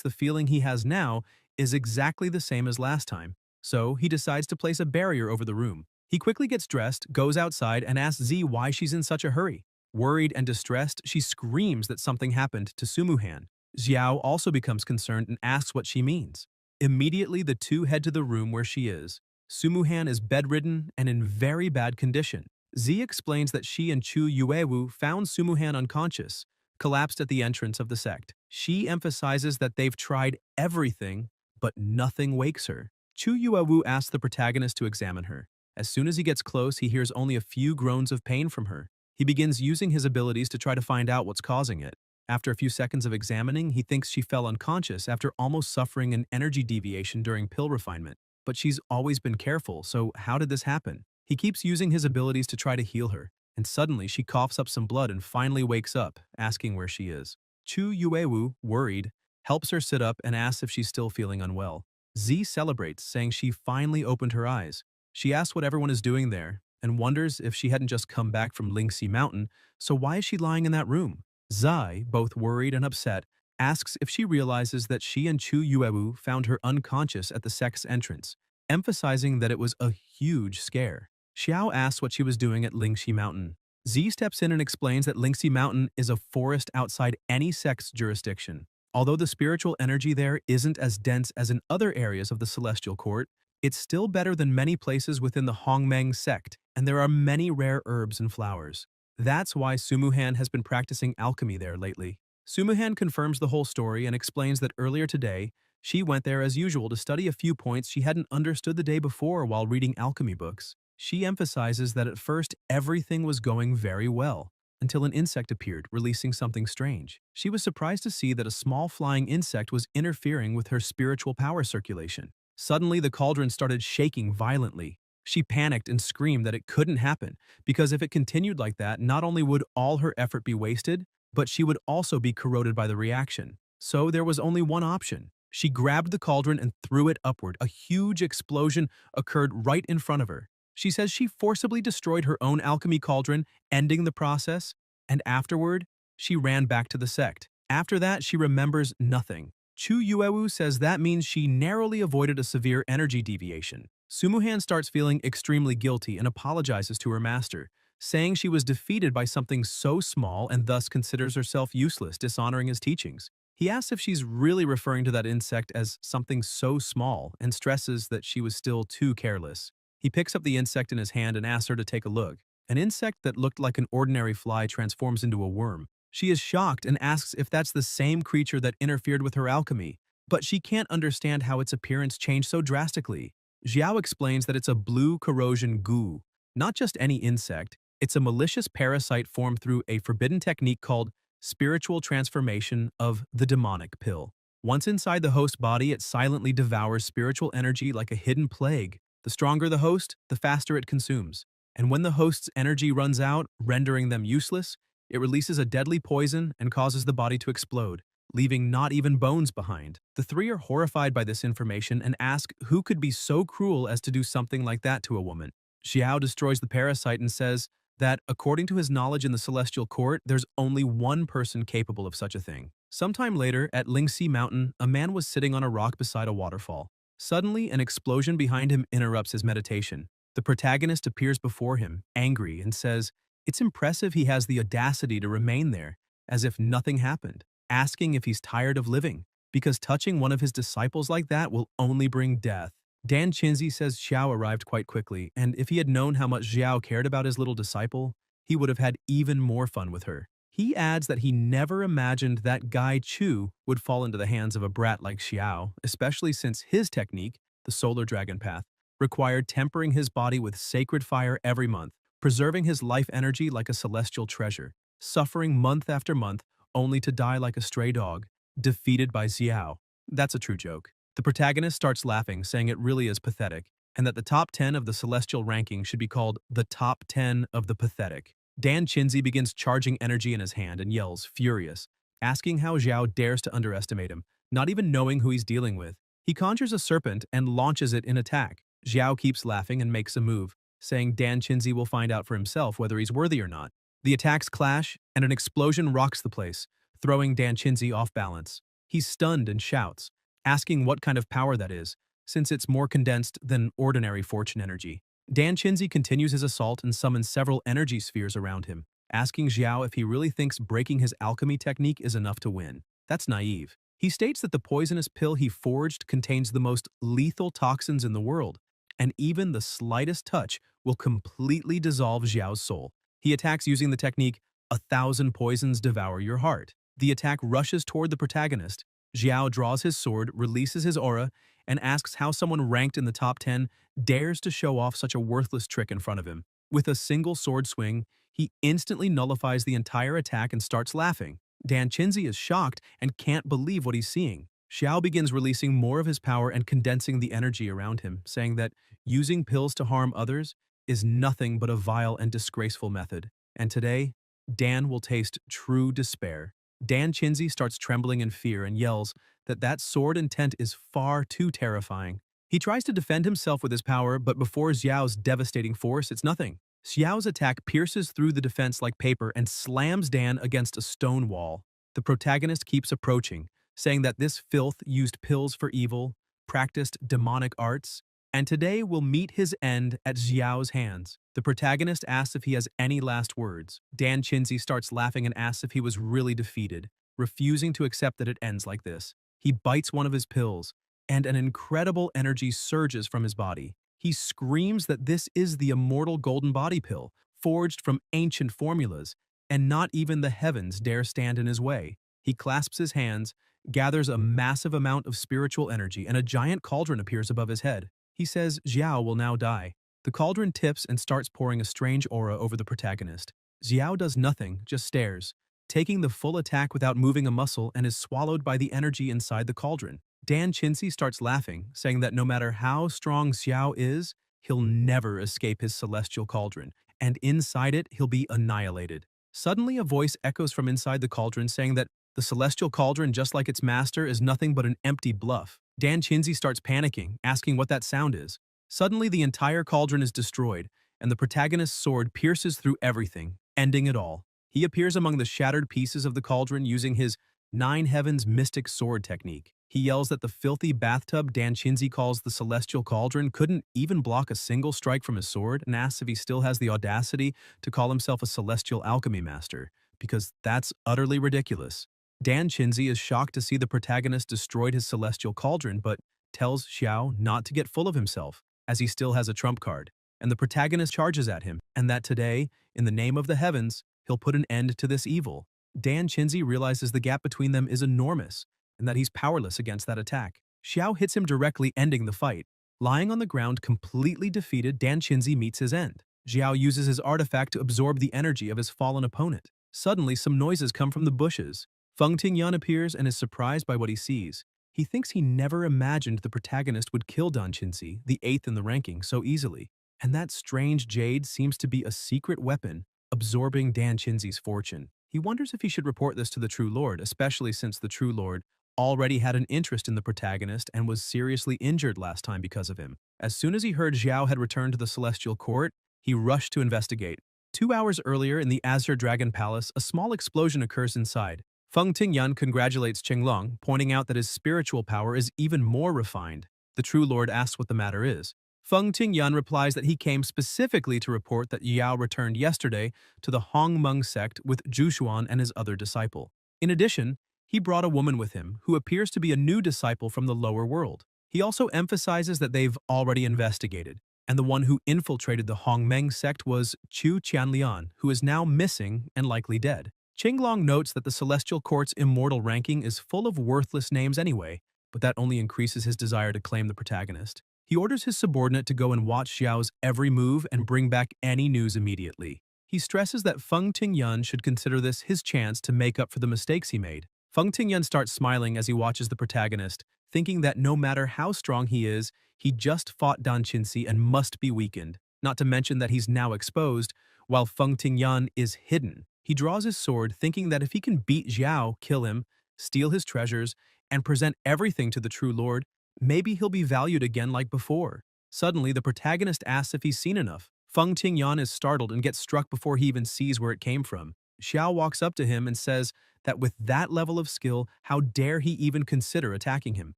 the feeling he has now is exactly the same as last time. So, he decides to place a barrier over the room. He quickly gets dressed, goes outside, and asks Z why she's in such a hurry. Worried and distressed, she screams that something happened to Sumuhan. Xiao also becomes concerned and asks what she means. Immediately, the two head to the room where she is. Sumuhan is bedridden and in very bad condition. Z explains that she and Chu Yuewu found Sumuhan unconscious, collapsed at the entrance of the sect. She emphasizes that they've tried everything, but nothing wakes her. Chu Yuewu asks the protagonist to examine her. As soon as he gets close, he hears only a few groans of pain from her. He begins using his abilities to try to find out what's causing it. After a few seconds of examining, he thinks she fell unconscious after almost suffering an energy deviation during pill refinement. But she's always been careful, so how did this happen? He keeps using his abilities to try to heal her, and suddenly she coughs up some blood and finally wakes up, asking where she is. Chu Yuewu, worried, helps her sit up and asks if she's still feeling unwell. Z celebrates, saying she finally opened her eyes. She asks what everyone is doing there, and wonders if she hadn't just come back from Lingxi Mountain, so why is she lying in that room? Zai, both worried and upset, asks if she realizes that she and Chu Yuewu found her unconscious at the sect's entrance, emphasizing that it was a huge scare. Xiao asks what she was doing at Lingxi Mountain. Z steps in and explains that Lingxi Mountain is a forest outside any sect's jurisdiction. Although the spiritual energy there isn't as dense as in other areas of the Celestial Court, it's still better than many places within the Hongmeng sect, and there are many rare herbs and flowers. That's why Sumuhan has been practicing alchemy there lately. Sumuhan confirms the whole story and explains that earlier today, she went there as usual to study a few points she hadn't understood the day before while reading alchemy books. She emphasizes that at first everything was going very well, until an insect appeared, releasing something strange. She was surprised to see that a small flying insect was interfering with her spiritual power circulation. Suddenly, the cauldron started shaking violently. She panicked and screamed that it couldn't happen, because if it continued like that, not only would all her effort be wasted, but she would also be corroded by the reaction. So there was only one option. She grabbed the cauldron and threw it upward. A huge explosion occurred right in front of her. She says she forcibly destroyed her own alchemy cauldron, ending the process, and afterward, she ran back to the sect. After that, she remembers nothing. Chu Yuewu says that means she narrowly avoided a severe energy deviation. Sumuhan starts feeling extremely guilty and apologizes to her master, saying she was defeated by something so small and thus considers herself useless, dishonoring his teachings. He asks if she's really referring to that insect as something so small and stresses that she was still too careless. He picks up the insect in his hand and asks her to take a look. An insect that looked like an ordinary fly transforms into a worm. She is shocked and asks if that's the same creature that interfered with her alchemy, but she can't understand how its appearance changed so drastically. Xiao explains that it's a blue corrosion goo, not just any insect. It's a malicious parasite formed through a forbidden technique called spiritual transformation of the demonic pill. Once inside the host body, it silently devours spiritual energy like a hidden plague. The stronger the host, the faster it consumes. And when the host's energy runs out, rendering them useless, it releases a deadly poison and causes the body to explode, leaving not even bones behind. The three are horrified by this information and ask who could be so cruel as to do something like that to a woman. Xiao destroys the parasite and says that, according to his knowledge in the Celestial Court, there's only one person capable of such a thing. Sometime later, at Lingxi Mountain, a man was sitting on a rock beside a waterfall. Suddenly, an explosion behind him interrupts his meditation. The protagonist appears before him, angry, and says it's impressive he has the audacity to remain there, as if nothing happened, asking if he's tired of living, because touching one of his disciples like that will only bring death. Dan Chinzi says Xiao arrived quite quickly, and if he had known how much Xiao cared about his little disciple, he would have had even more fun with her. He adds that he never imagined that Guy Chu would fall into the hands of a brat like Xiao, especially since his technique, the Solar Dragon Path, required tempering his body with sacred fire every month, preserving his life energy like a celestial treasure, suffering month after month only to die like a stray dog, defeated by Xiao. That's a true joke. The protagonist starts laughing, saying it really is pathetic, and that the top 10 of the celestial ranking should be called the top 10 of the pathetic. Dan Chinzi begins charging energy in his hand and yells, furious, asking how Xiao dares to underestimate him, not even knowing who he's dealing with. He conjures a serpent and launches it in attack. Xiao keeps laughing and makes a move, saying Dan Chinzi will find out for himself whether he's worthy or not. The attacks clash, and an explosion rocks the place, throwing Dan Chinzi off balance. He's stunned and shouts, asking what kind of power that is, since it's more condensed than ordinary fortune energy. Dan Chinzi continues his assault and summons several energy spheres around him, asking Xiao if he really thinks breaking his alchemy technique is enough to win. That's naive. He states that the poisonous pill he forged contains the most lethal toxins in the world, and even the slightest touch will completely dissolve Xiao's soul. He attacks using the technique, 1,000 poisons devour your heart. The attack rushes toward the protagonist. Xiao draws his sword, releases his aura, and asks how someone ranked in the top 10 dares to show off such a worthless trick in front of him. With a single sword swing, he instantly nullifies the entire attack and starts laughing. Dan Chinzi is shocked and can't believe what he's seeing. Xiao begins releasing more of his power and condensing the energy around him, saying that using pills to harm others is nothing but a vile and disgraceful method. And today, Dan will taste true despair. Dan Chinzi starts trembling in fear and yells that sword intent is far too terrifying. He tries to defend himself with his power, but before Xiao's devastating force, it's nothing. Xiao's attack pierces through the defense like paper and slams Dan against a stone wall. The protagonist keeps approaching, saying that this filth used pills for evil, practiced demonic arts, and today will meet his end at Xiao's hands. The protagonist asks if he has any last words. Dan Chinzi starts laughing and asks if he was really defeated, refusing to accept that it ends like this. He bites one of his pills, and an incredible energy surges from his body. He screams that this is the immortal golden body pill, forged from ancient formulas, and not even the heavens dare stand in his way. He clasps his hands, gathers a massive amount of spiritual energy, and a giant cauldron appears above his head. He says Xiao will now die. The cauldron tips and starts pouring a strange aura over the protagonist. Xiao does nothing, just stares, taking the full attack without moving a muscle, and is swallowed by the energy inside the cauldron. Dan Chinzi starts laughing, saying that no matter how strong Xiao is, he'll never escape his celestial cauldron, and inside it he'll be annihilated. Suddenly a voice echoes from inside the cauldron saying that the celestial cauldron, just like its master, is nothing but an empty bluff. Dan Chinzi starts panicking, asking what that sound is. Suddenly the entire cauldron is destroyed, and the protagonist's sword pierces through everything, ending it all. He appears among the shattered pieces of the cauldron using his Nine Heavens mystic sword technique. He yells that the filthy bathtub Dan Chinzi calls the celestial cauldron couldn't even block a single strike from his sword, and asks if he still has the audacity to call himself a celestial alchemy master, because that's utterly ridiculous. Dan Chinzi is shocked to see the protagonist destroyed his celestial cauldron, but tells Xiao not to get full of himself, as he still has a trump card. And the protagonist charges at him, and that today, in the name of the heavens, he'll put an end to this evil. Dan Chinzi realizes the gap between them is enormous, and that he's powerless against that attack. Xiao hits him directly, ending the fight. Lying on the ground, completely defeated, Dan Chinzi meets his end. Xiao uses his artifact to absorb the energy of his fallen opponent. Suddenly, some noises come from the bushes. Feng Tingyan appears and is surprised by what he sees. He thinks he never imagined the protagonist would kill Dan Chinzi, the 8th in the ranking, so easily. And that strange jade seems to be a secret weapon, absorbing Dan Chinzi's fortune. He wonders if he should report this to the True Lord, especially since the True Lord already had an interest in the protagonist and was seriously injured last time because of him. As soon as he heard Xiao had returned to the Celestial Court, he rushed to investigate. 2 hours earlier in the Azure Dragon Palace, a small explosion occurs inside. Feng Tingyan congratulates Qinglong, pointing out that his spiritual power is even more refined. The True Lord asks what the matter is. Feng Tingyan replies that he came specifically to report that Yao returned yesterday to the Hongmeng sect with Jushuan and his other disciple. In addition, he brought a woman with him who appears to be a new disciple from the lower world. He also emphasizes that they've already investigated, and the one who infiltrated the Hongmeng sect was Chu Qianlian, who is now missing and likely dead. Qinglong notes that the Celestial Court's immortal ranking is full of worthless names anyway, but that only increases his desire to claim the protagonist. He orders his subordinate to go and watch Xiao's every move and bring back any news immediately. He stresses that Feng Tingyan should consider this his chance to make up for the mistakes he made. Feng Tingyan starts smiling as he watches the protagonist, thinking that no matter how strong he is, he just fought Dan Chinzi and must be weakened, not to mention that he's now exposed, while Feng Tingyan is hidden. He draws his sword, thinking that if he can beat Xiao, kill him, steal his treasures, and present everything to the True Lord, maybe he'll be valued again like before. Suddenly, the protagonist asks if he's seen enough. Feng Tingyan is startled and gets struck before he even sees where it came from. Xiao walks up to him and says that with that level of skill, how dare he even consider attacking him.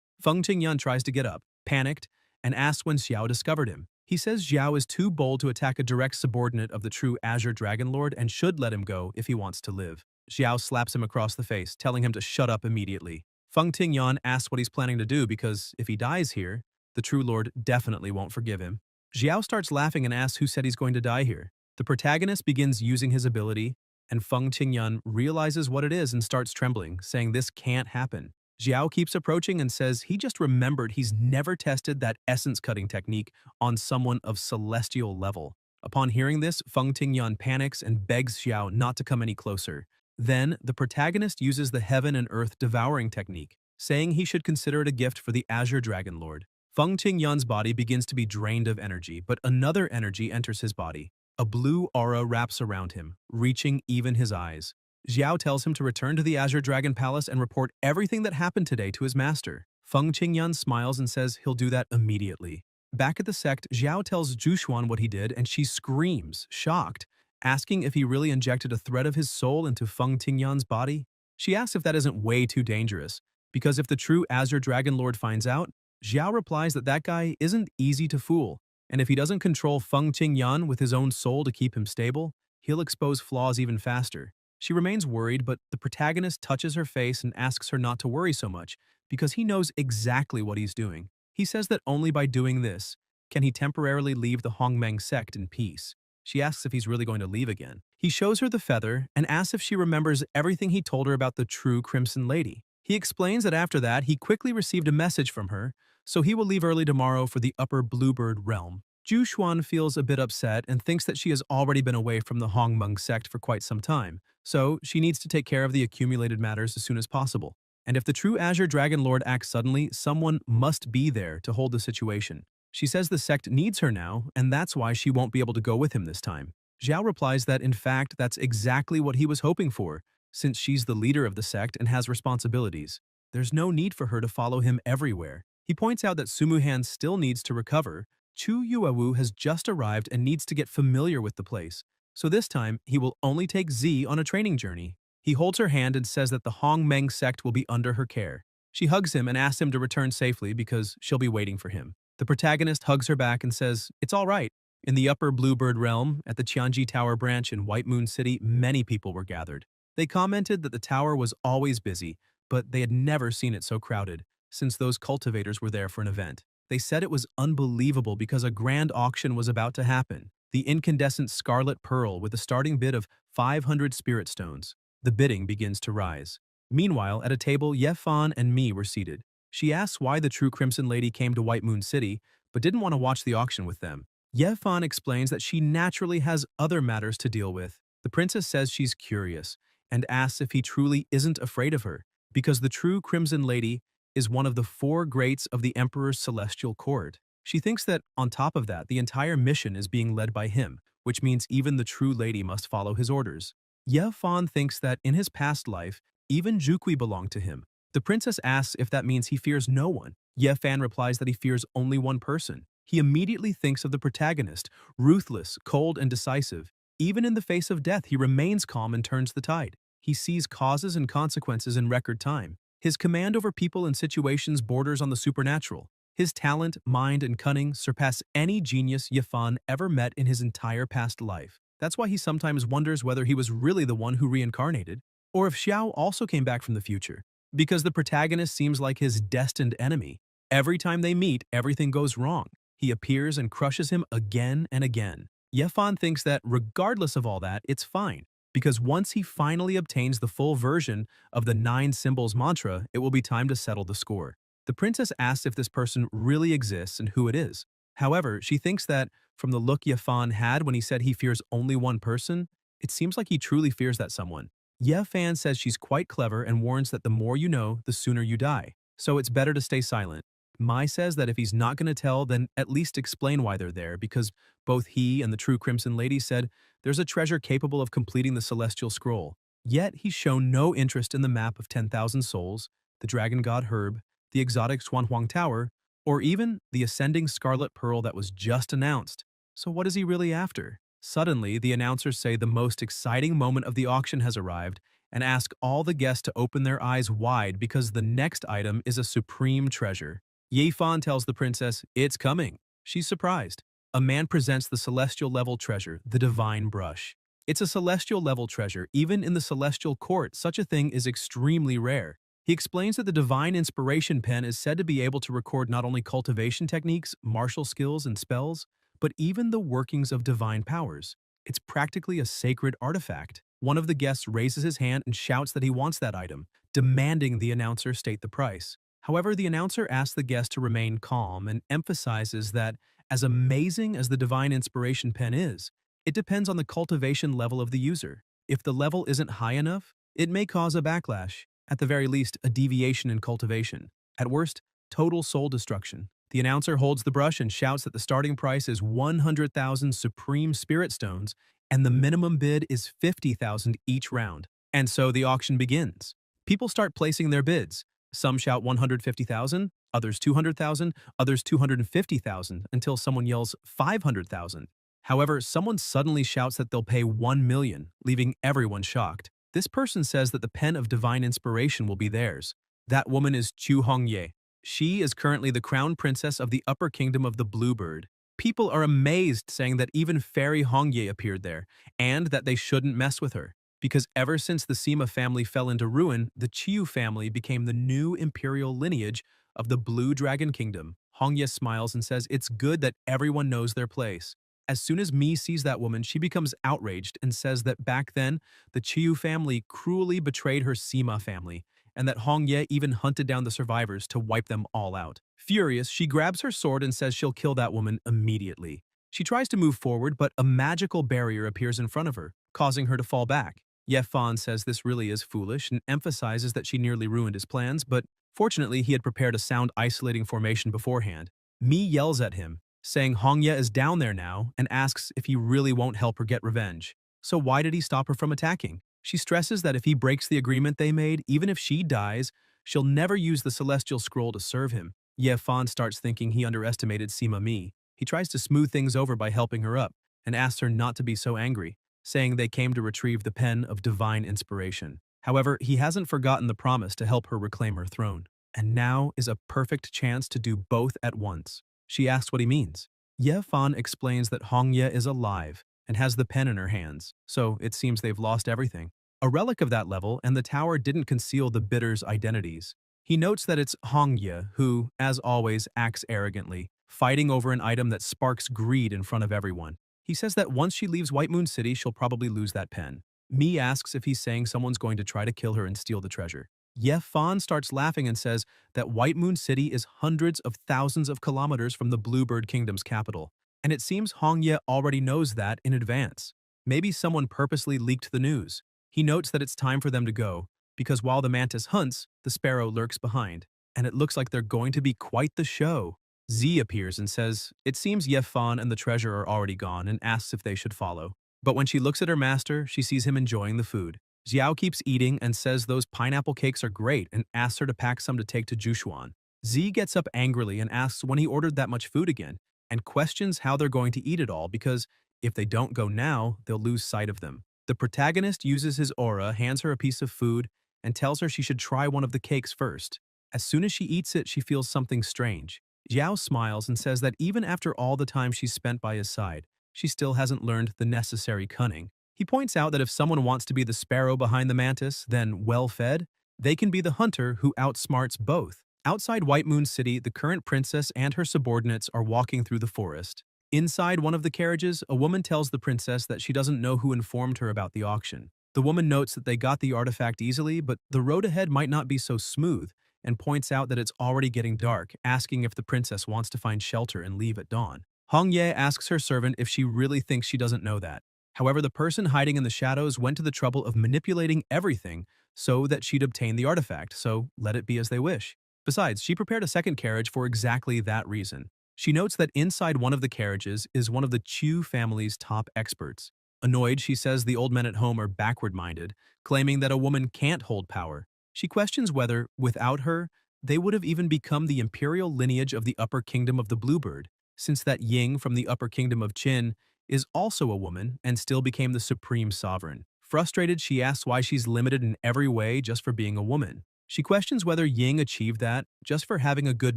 Feng Tingyan tries to get up, panicked, and asks when Xiao discovered him. He says Xiao is too bold to attack a direct subordinate of the true Azure Dragon Lord and should let him go if he wants to live. Xiao slaps him across the face, telling him to shut up immediately. Feng Tingyan asks what he's planning to do because if he dies here, the True Lord definitely won't forgive him. Xiao starts laughing and asks who said he's going to die here. The protagonist begins using his ability, and Feng Tingyan realizes what it is and starts trembling, saying this can't happen. Xiao keeps approaching and says he just remembered he's never tested that essence-cutting technique on someone of celestial level. Upon hearing this, Feng Tingyan panics and begs Xiao not to come any closer. Then, the protagonist uses the Heaven and Earth devouring technique, saying he should consider it a gift for the Azure Dragon Lord. Feng Tingyan's body begins to be drained of energy, but another energy enters his body. A blue aura wraps around him, reaching even his eyes. Xiao tells him to return to the Azure Dragon Palace and report everything that happened today to his master. Feng Tingyan smiles and says he'll do that immediately. Back at the sect, Xiao tells Jushuan what he did and she screams, shocked, asking if he really injected a thread of his soul into Feng Tingyan's body. She asks if that isn't way too dangerous, because if the true Azure Dragon Lord finds out, Xiao replies that that guy isn't easy to fool, and if he doesn't control Feng Tingyan with his own soul to keep him stable, he'll expose flaws even faster. She remains worried, but the protagonist touches her face and asks her not to worry so much, because he knows exactly what he's doing. He says that only by doing this can he temporarily leave the Hongmeng sect in peace. She asks if he's really going to leave again. He shows her the feather and asks if she remembers everything he told her about the true Crimson Lady. He explains that after that, he quickly received a message from her, so he will leave early tomorrow for the upper Bluebird realm. Ju Xuan feels a bit upset and thinks that she has already been away from the Hongmeng sect for quite some time, so she needs to take care of the accumulated matters as soon as possible. And if the true Azure Dragon Lord acts suddenly, someone must be there to hold the situation. She says the sect needs her now, and that's why she won't be able to go with him this time. Zhao replies that in fact that's exactly what he was hoping for, since she's the leader of the sect and has responsibilities. There's no need for her to follow him everywhere. He points out that Sumuhan still needs to recover. Chu Yuawu has just arrived and needs to get familiar with the place, so this time he will only take Z on a training journey. He holds her hand and says that the Hongmeng sect will be under her care. She hugs him and asks him to return safely because she'll be waiting for him. The protagonist hugs her back and says, "It's all right." In the upper Bluebird realm, at the Tianji Tower branch in White Moon City, many people were gathered. They commented that the tower was always busy, but they had never seen it so crowded, since those cultivators were there for an event. They said it was unbelievable because a grand auction was about to happen. The incandescent scarlet pearl with a starting bid of 500 spirit stones. The bidding begins to rise. Meanwhile, at a table, Yefan and Mi were seated. She asks why the true Crimson Lady came to White Moon City, but didn't want to watch the auction with them. Yefan explains that she naturally has other matters to deal with. The princess says she's curious, and asks if he truly isn't afraid of her, because the true Crimson Lady is one of the four greats of the Emperor's celestial court. She thinks that, on top of that, the entire mission is being led by him, which means even the true lady must follow his orders. Ye Fan thinks that in his past life, even Jukui belonged to him. The princess asks if that means he fears no one. Ye Fan replies that he fears only one person. He immediately thinks of the protagonist, ruthless, cold, and decisive. Even in the face of death, he remains calm and turns the tide. He sees causes and consequences in record time. His command over people and situations borders on the supernatural. His talent, mind, and cunning surpass any genius Yifan ever met in his entire past life. That's why he sometimes wonders whether he was really the one who reincarnated, or if Xiao also came back from the future. Because the protagonist seems like his destined enemy. Every time they meet, everything goes wrong. He appears and crushes him again and again. Yefan thinks that regardless of all that, it's fine, because once he finally obtains the full version of the 9 symbols mantra, it will be time to settle the score. The princess asks if this person really exists and who it is. However, she thinks that, from the look Yefan had when he said he fears only one person, it seems like he truly fears that someone. Yefan says she's quite clever and warns that the more you know, the sooner you die, so it's better to stay silent. Mai says that if he's not going to tell, then at least explain why they're there, because both he and the true Crimson Lady said there's a treasure capable of completing the Celestial Scroll. Yet he's shown no interest in the map of 10,000 souls, the Dragon God Herb, the exotic Xuanhuang Tower, or even the ascending Scarlet Pearl that was just announced. So what is he really after? Suddenly, the announcers say the most exciting moment of the auction has arrived and ask all the guests to open their eyes wide because the next item is a supreme treasure. Yifan tells the princess, it's coming. She's surprised. A man presents the celestial level treasure, the divine brush. It's a celestial level treasure. Even in the celestial court, such a thing is extremely rare. He explains that the divine inspiration pen is said to be able to record not only cultivation techniques, martial skills, and spells, but even the workings of divine powers. It's practically a sacred artifact. One of the guests raises his hand and shouts that he wants that item, demanding the announcer state the price. However, the announcer asks the guest to remain calm and emphasizes that, as amazing as the divine inspiration pen is, it depends on the cultivation level of the user. If the level isn't high enough, it may cause a backlash, at the very least a deviation in cultivation. At worst, total soul destruction. The announcer holds the brush and shouts that the starting price is 100,000 supreme spirit stones and the minimum bid is 50,000 each round. And so the auction begins. People start placing their bids. Some shout 150,000, others 200,000, others 250,000, until someone yells 500,000. However, someone suddenly shouts that they'll pay 1 million, leaving everyone shocked. This person says that the pen of divine inspiration will be theirs. That woman is Chu Hongye. She is currently the crown princess of the upper kingdom of the Bluebird. People are amazed, saying that even Fairy Hongye appeared there, and that they shouldn't mess with her. Because ever since the Sima family fell into ruin, the Chiu family became the new imperial lineage of the Blue Dragon Kingdom. Hongye smiles and says it's good that everyone knows their place. As soon as Mi sees that woman, she becomes outraged and says that back then, the Chiu family cruelly betrayed her Sima family, and that Hong Ye even hunted down the survivors to wipe them all out. Furious, she grabs her sword and says she'll kill that woman immediately. She tries to move forward, but a magical barrier appears in front of her, causing her to fall back. Ye Fan says this really is foolish and emphasizes that she nearly ruined his plans, but fortunately he had prepared a sound isolating formation beforehand. Mi yells at him, saying Hong Ye is down there now, and asks if he really won't help her get revenge. So why did he stop her from attacking? She stresses that if he breaks the agreement they made, even if she dies, she'll never use the celestial scroll to serve him. Ye Fan starts thinking he underestimated Sima Mi. He tries to smooth things over by helping her up, and asks her not to be so angry, saying they came to retrieve the pen of divine inspiration. However, he hasn't forgotten the promise to help her reclaim her throne. And now is a perfect chance to do both at once. She asks what he means. Ye Fan explains that Hong Ye is alive and has the pen in her hands, so it seems they've lost everything. A relic of that level, and the tower didn't conceal the bidders' identities. He notes that it's Hong Ye who, as always, acts arrogantly, fighting over an item that sparks greed in front of everyone. He says that once she leaves White Moon City, she'll probably lose that pen. Mi asks if he's saying someone's going to try to kill her and steal the treasure. Ye Fan starts laughing and says that White Moon City is hundreds of thousands of kilometers from the Bluebird Kingdom's capital, and it seems Hong Ye already knows that in advance. Maybe someone purposely leaked the news. He notes that it's time for them to go, because while the mantis hunts, the sparrow lurks behind, and it looks like they're going to be quite the show. Z appears and says it seems Ye Fan and the treasure are already gone and asks if they should follow. But when she looks at her master, she sees him enjoying the food. Xiao keeps eating and says those pineapple cakes are great and asks her to pack some to take to Jushuan. Z gets up angrily and asks when he ordered that much food again, and questions how they're going to eat it all because if they don't go now, they'll lose sight of them. The protagonist uses his aura, hands her a piece of food, and tells her she should try one of the cakes first. As soon as she eats it, she feels something strange. Xiao smiles and says that even after all the time she's spent by his side, she still hasn't learned the necessary cunning. He points out that if someone wants to be the sparrow behind the mantis, then well-fed, they can be the hunter who outsmarts both. Outside White Moon City, the current princess and her subordinates are walking through the forest. Inside one of the carriages, a woman tells the princess that she doesn't know who informed her about the auction. The woman notes that they got the artifact easily, but the road ahead might not be so smooth, and points out that it's already getting dark, asking if the princess wants to find shelter and leave at dawn. Hong Ye asks her servant if she really thinks she doesn't know that. However, the person hiding in the shadows went to the trouble of manipulating everything so that she'd obtain the artifact, so let it be as they wish. Besides, she prepared a second carriage for exactly that reason. She notes that inside one of the carriages is one of the Chu family's top experts. Annoyed, she says the old men at home are backward-minded, claiming that a woman can't hold power. She questions whether, without her, they would have even become the imperial lineage of the Upper Kingdom of the Bluebird, since that Ying from the Upper Kingdom of Qin is also a woman and still became the supreme sovereign. Frustrated, she asks why she's limited in every way just for being a woman. She questions whether Ying achieved that just for having a good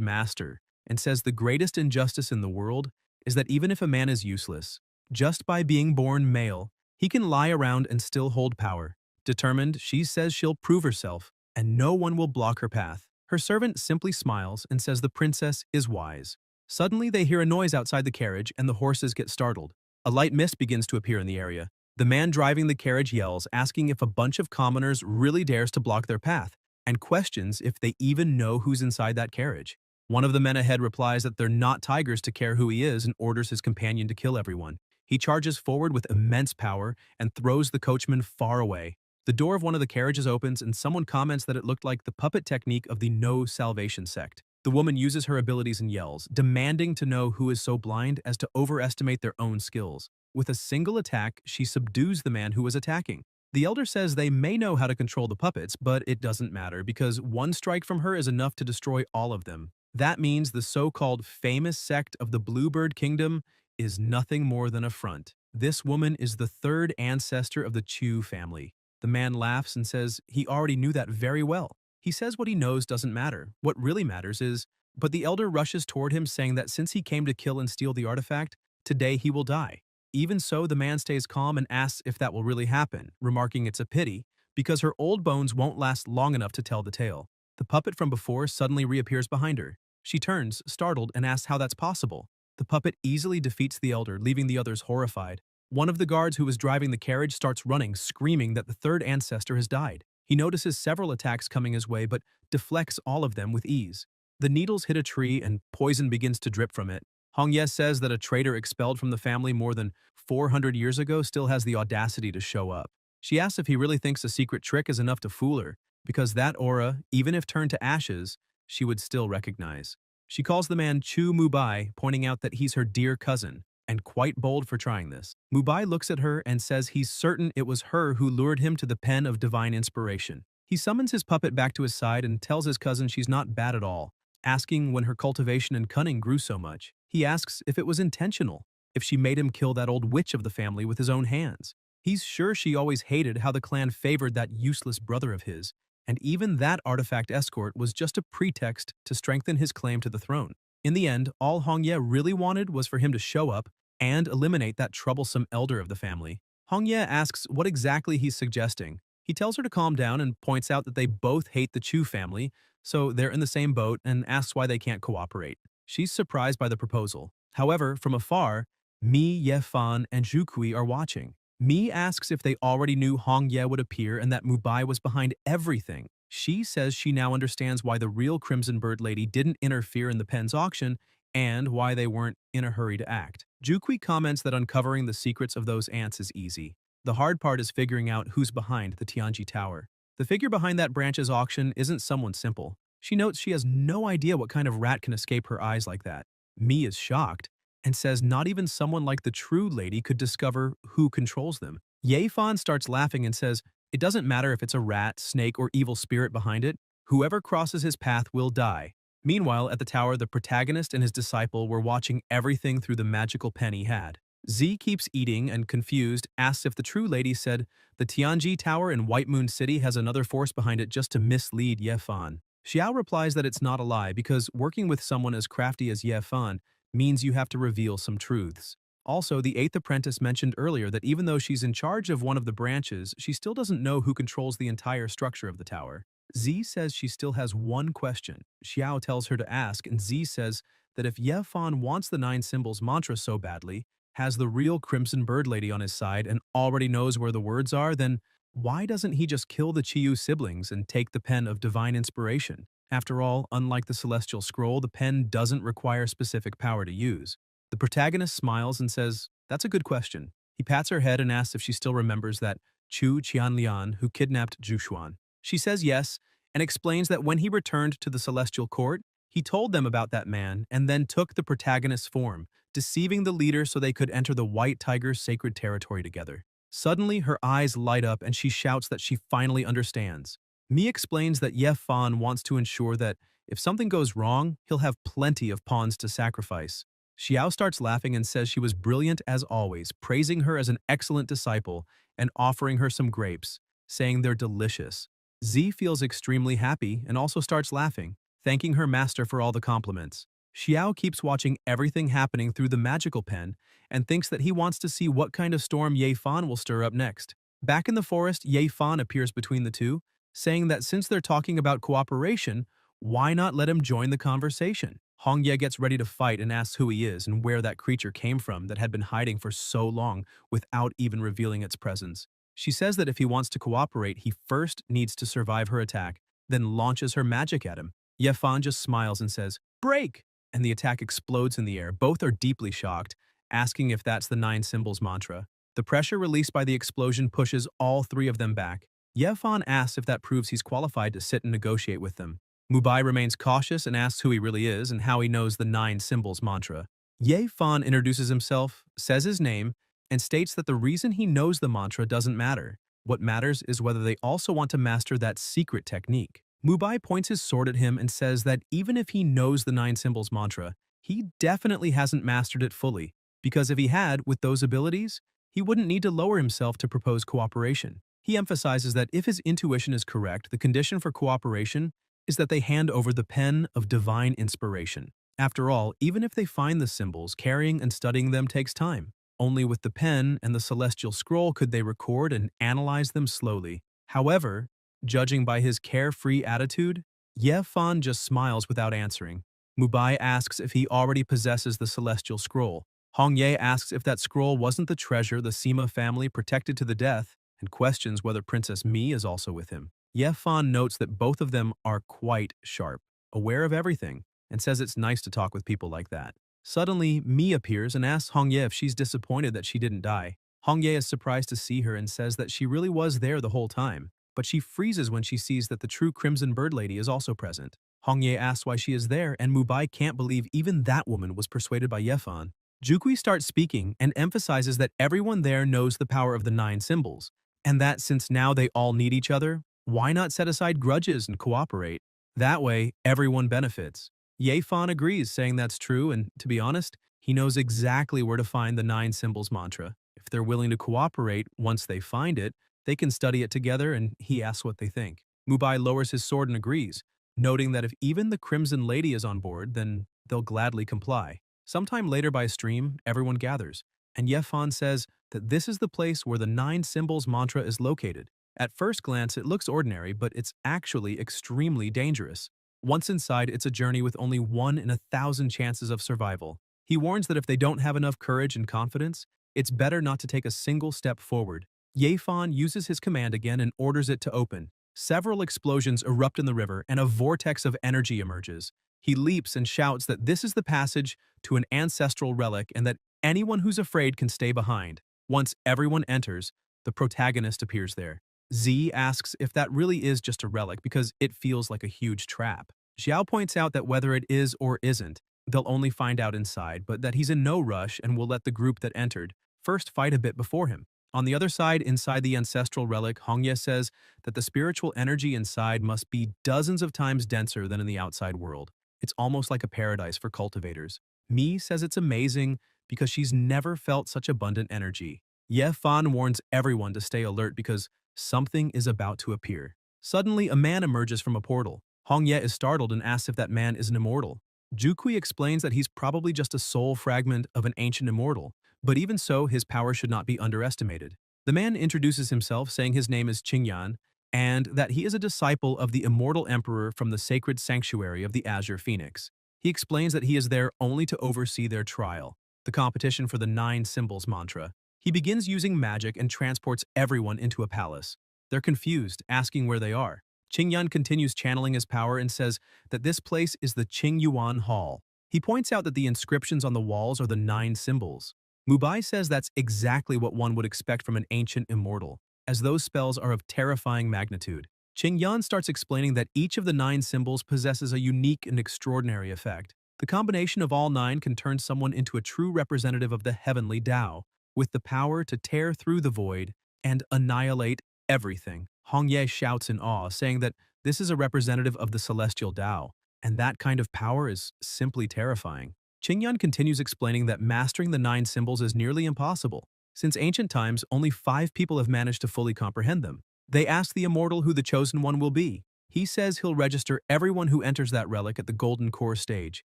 master, and says the greatest injustice in the world is that even if a man is useless, just by being born male, he can lie around and still hold power. Determined, she says she'll prove herself, and no one will block her path. Her servant simply smiles and says the princess is wise. Suddenly, they hear a noise outside the carriage and the horses get startled. A light mist begins to appear in the area. The man driving the carriage yells, asking if a bunch of commoners really dares to block their path, and questions if they even know who's inside that carriage. One of the men ahead replies that they're not tigers to care who he is and orders his companion to kill everyone. He charges forward with immense power and throws the coachman far away. The door of one of the carriages opens and someone comments that it looked like the puppet technique of the No Salvation Sect. The woman uses her abilities and yells, demanding to know who is so blind as to overestimate their own skills. With a single attack, she subdues the man who was attacking. The elder says they may know how to control the puppets, but it doesn't matter because one strike from her is enough to destroy all of them. That means the so-called famous sect of the Bluebird Kingdom is nothing more than a front. This woman is the third ancestor of the Chu family. The man laughs and says he already knew that very well. He says what he knows doesn't matter. What really matters is, but the elder rushes toward him saying that since he came to kill and steal the artifact, today he will die. Even so, the man stays calm and asks if that will really happen, remarking it's a pity, because her old bones won't last long enough to tell the tale. The puppet from before suddenly reappears behind her. She turns, startled, and asks how that's possible. The puppet easily defeats the elder, leaving the others horrified. One of the guards who was driving the carriage starts running, screaming that the third ancestor has died. He notices several attacks coming his way, but deflects all of them with ease. The needles hit a tree and poison begins to drip from it. Hongye says that a traitor expelled from the family more than 400 years ago still has the audacity to show up. She asks if he really thinks a secret trick is enough to fool her, because that aura, even if turned to ashes, she would still recognize. She calls the man Chu Mubai, pointing out that he's her dear cousin, and quite bold for trying this. Mubai looks at her and says he's certain it was her who lured him to the pen of divine inspiration. He summons his puppet back to his side and tells his cousin she's not bad at all, asking when her cultivation and cunning grew so much. He asks if it was intentional, if she made him kill that old witch of the family with his own hands. He's sure she always hated how the clan favored that useless brother of his, and even that artifact escort was just a pretext to strengthen his claim to the throne. In the end, all Hongye really wanted was for him to show up and eliminate that troublesome elder of the family. Hongye asks what exactly he's suggesting. He tells her to calm down and points out that they both hate the Chu family, so they're in the same boat, and asks why they can't cooperate. She's surprised by the proposal. However, from afar, Mi, Yefan, and Zhukui are watching. Mi asks if they already knew Hongye would appear and that Mubai was behind everything. She says she now understands why the real Crimson Bird lady didn't interfere in the pen's auction and why they weren't in a hurry to act. Zhukui comments that uncovering the secrets of those ants is easy. The hard part is figuring out who's behind the Tianji Tower. The figure behind that branch's auction isn't someone simple. She notes she has no idea what kind of rat can escape her eyes like that. Mi is shocked and says not even someone like the true lady could discover who controls them. Yefan starts laughing and says, it doesn't matter if it's a rat, snake, or evil spirit behind it. Whoever crosses his path will die. Meanwhile, at the tower, the protagonist and his disciple were watching everything through the magical pen he had. Z keeps eating and, confused, asks if the true lady said the Tianji Tower in White Moon City has another force behind it just to mislead Yefan. Xiao replies that it's not a lie because working with someone as crafty as Yefan means you have to reveal some truths. Also, the 8th apprentice mentioned earlier that even though she's in charge of one of the branches, she still doesn't know who controls the entire structure of the tower. Z says she still has one question. Xiao tells her to ask, and Z says that if Yefan wants the 9 symbols mantra so badly, has the real Crimson Bird lady on his side, and already knows where the words are, then why doesn't he just kill the Chiyu siblings and take the pen of divine inspiration? After all, unlike the Celestial Scroll, the pen doesn't require specific power to use. The protagonist smiles and says, that's a good question. He pats her head and asks if she still remembers that Chu Qianlian who kidnapped Zhuxuan. She says yes, and explains that when he returned to the Celestial Court, he told them about that man and then took the protagonist's form, deceiving the leader so they could enter the White Tiger's sacred territory together. Suddenly, her eyes light up and she shouts that she finally understands. Mi explains that Yefan wants to ensure that if something goes wrong, he'll have plenty of pawns to sacrifice. Xiao starts laughing and says she was brilliant as always, praising her as an excellent disciple and offering her some grapes, saying they're delicious. Z feels extremely happy and also starts laughing, thanking her master for all the compliments. Xiao keeps watching everything happening through the magical pen and thinks that he wants to see what kind of storm Yefan will stir up next. Back in the forest, Yefan appears between the two, saying that since they're talking about cooperation, why not let him join the conversation? Hongye gets ready to fight and asks who he is and where that creature came from that had been hiding for so long without even revealing its presence. She says that if he wants to cooperate, he first needs to survive her attack, then launches her magic at him. Yefan just smiles and says, break! And the attack explodes in the air. Both are deeply shocked, asking if that's the 9 symbols mantra. The pressure released by the explosion pushes all 3 of them back. Yefan asks if that proves he's qualified to sit and negotiate with them. Mubai remains cautious and asks who he really is and how he knows the 9 symbols mantra. Yefan introduces himself, says his name, and states that the reason he knows the mantra doesn't matter. What matters is whether they also want to master that secret technique. Mubai points his sword at him and says that even if he knows the 9 symbols mantra, he definitely hasn't mastered it fully, because if he had, with those abilities, he wouldn't need to lower himself to propose cooperation. He emphasizes that if his intuition is correct, the condition for cooperation is that they hand over the pen of divine inspiration. After all, even if they find the symbols, carrying and studying them takes time. Only with the pen and the celestial scroll could they record and analyze them slowly. However, judging by his carefree attitude, Yefan just smiles without answering. Mubai asks if he already possesses the celestial scroll. Hong Ye asks if that scroll wasn't the treasure the Sima family protected to the death, and questions whether Princess Mi is also with him. Ye Fan notes that both of them are quite sharp, aware of everything, and says it's nice to talk with people like that. Suddenly, Mi appears and asks Hong Ye if she's disappointed that she didn't die. Hong Ye is surprised to see her and says that she really was there the whole time, but she freezes when she sees that the true Crimson Bird Lady is also present. Hong Ye asks why she is there, and Mubai can't believe even that woman was persuaded by Ye Fan. Jukui starts speaking and emphasizes that everyone there knows the power of the 9 symbols, and that since now they all need each other, why not set aside grudges and cooperate? That way, everyone benefits. Ye Fan agrees, saying that's true, and to be honest, he knows exactly where to find the 9 symbols mantra. If they're willing to cooperate once they find it, they can study it together, and he asks what they think. Mubai lowers his sword and agrees, noting that if even the Crimson Lady is on board, then they'll gladly comply. Sometime later by stream, everyone gathers, and Ye Fan says that this is the place where the 9 symbols mantra is located. At first glance, it looks ordinary, but it's actually extremely dangerous. Once inside, it's a journey with only 1 in 1,000 chances of survival. He warns that if they don't have enough courage and confidence, it's better not to take a single step forward. Ye Fan uses his command again and orders it to open. Several explosions erupt in the river and a vortex of energy emerges. He leaps and shouts that this is the passage to an ancestral relic and that anyone who's afraid can stay behind. Once everyone enters, the protagonist appears there. Z asks if that really is just a relic because it feels like a huge trap. Xiao points out that whether it is or isn't, they'll only find out inside, but that he's in no rush and will let the group that entered first fight a bit before him. On the other side, inside the ancestral relic, Hongye says that the spiritual energy inside must be dozens of times denser than in the outside world. It's almost like a paradise for cultivators. Mi says it's amazing because she's never felt such abundant energy. Ye Fan warns everyone to stay alert because something is about to appear. Suddenly, a man emerges from a portal. Hongye is startled and asks if that man is an immortal. Jukui explains that he's probably just a soul fragment of an ancient immortal, but even so, his power should not be underestimated. The man introduces himself, saying his name is Qingyan, and that he is a disciple of the immortal emperor from the sacred sanctuary of the Azure Phoenix. He explains that he is there only to oversee their trial, the competition for the 9 symbols mantra. He begins using magic and transports everyone into a palace. They're confused, asking where they are. Qingyan continues channeling his power and says that this place is the Qingyuan Hall. He points out that the inscriptions on the walls are the 9 symbols. Mubai says that's exactly what one would expect from an ancient immortal, as those spells are of terrifying magnitude. Qingyan starts explaining that each of the 9 symbols possesses a unique and extraordinary effect. The combination of all 9 can turn someone into a true representative of the heavenly Tao, with the power to tear through the void and annihilate everything. Hongye shouts in awe, saying that this is a representative of the celestial Tao, and that kind of power is simply terrifying. Qingyan continues explaining that mastering the 9 symbols is nearly impossible. Since ancient times, only 5 people have managed to fully comprehend them. They ask the immortal who the chosen one will be. He says he'll register everyone who enters that relic at the Golden Core stage.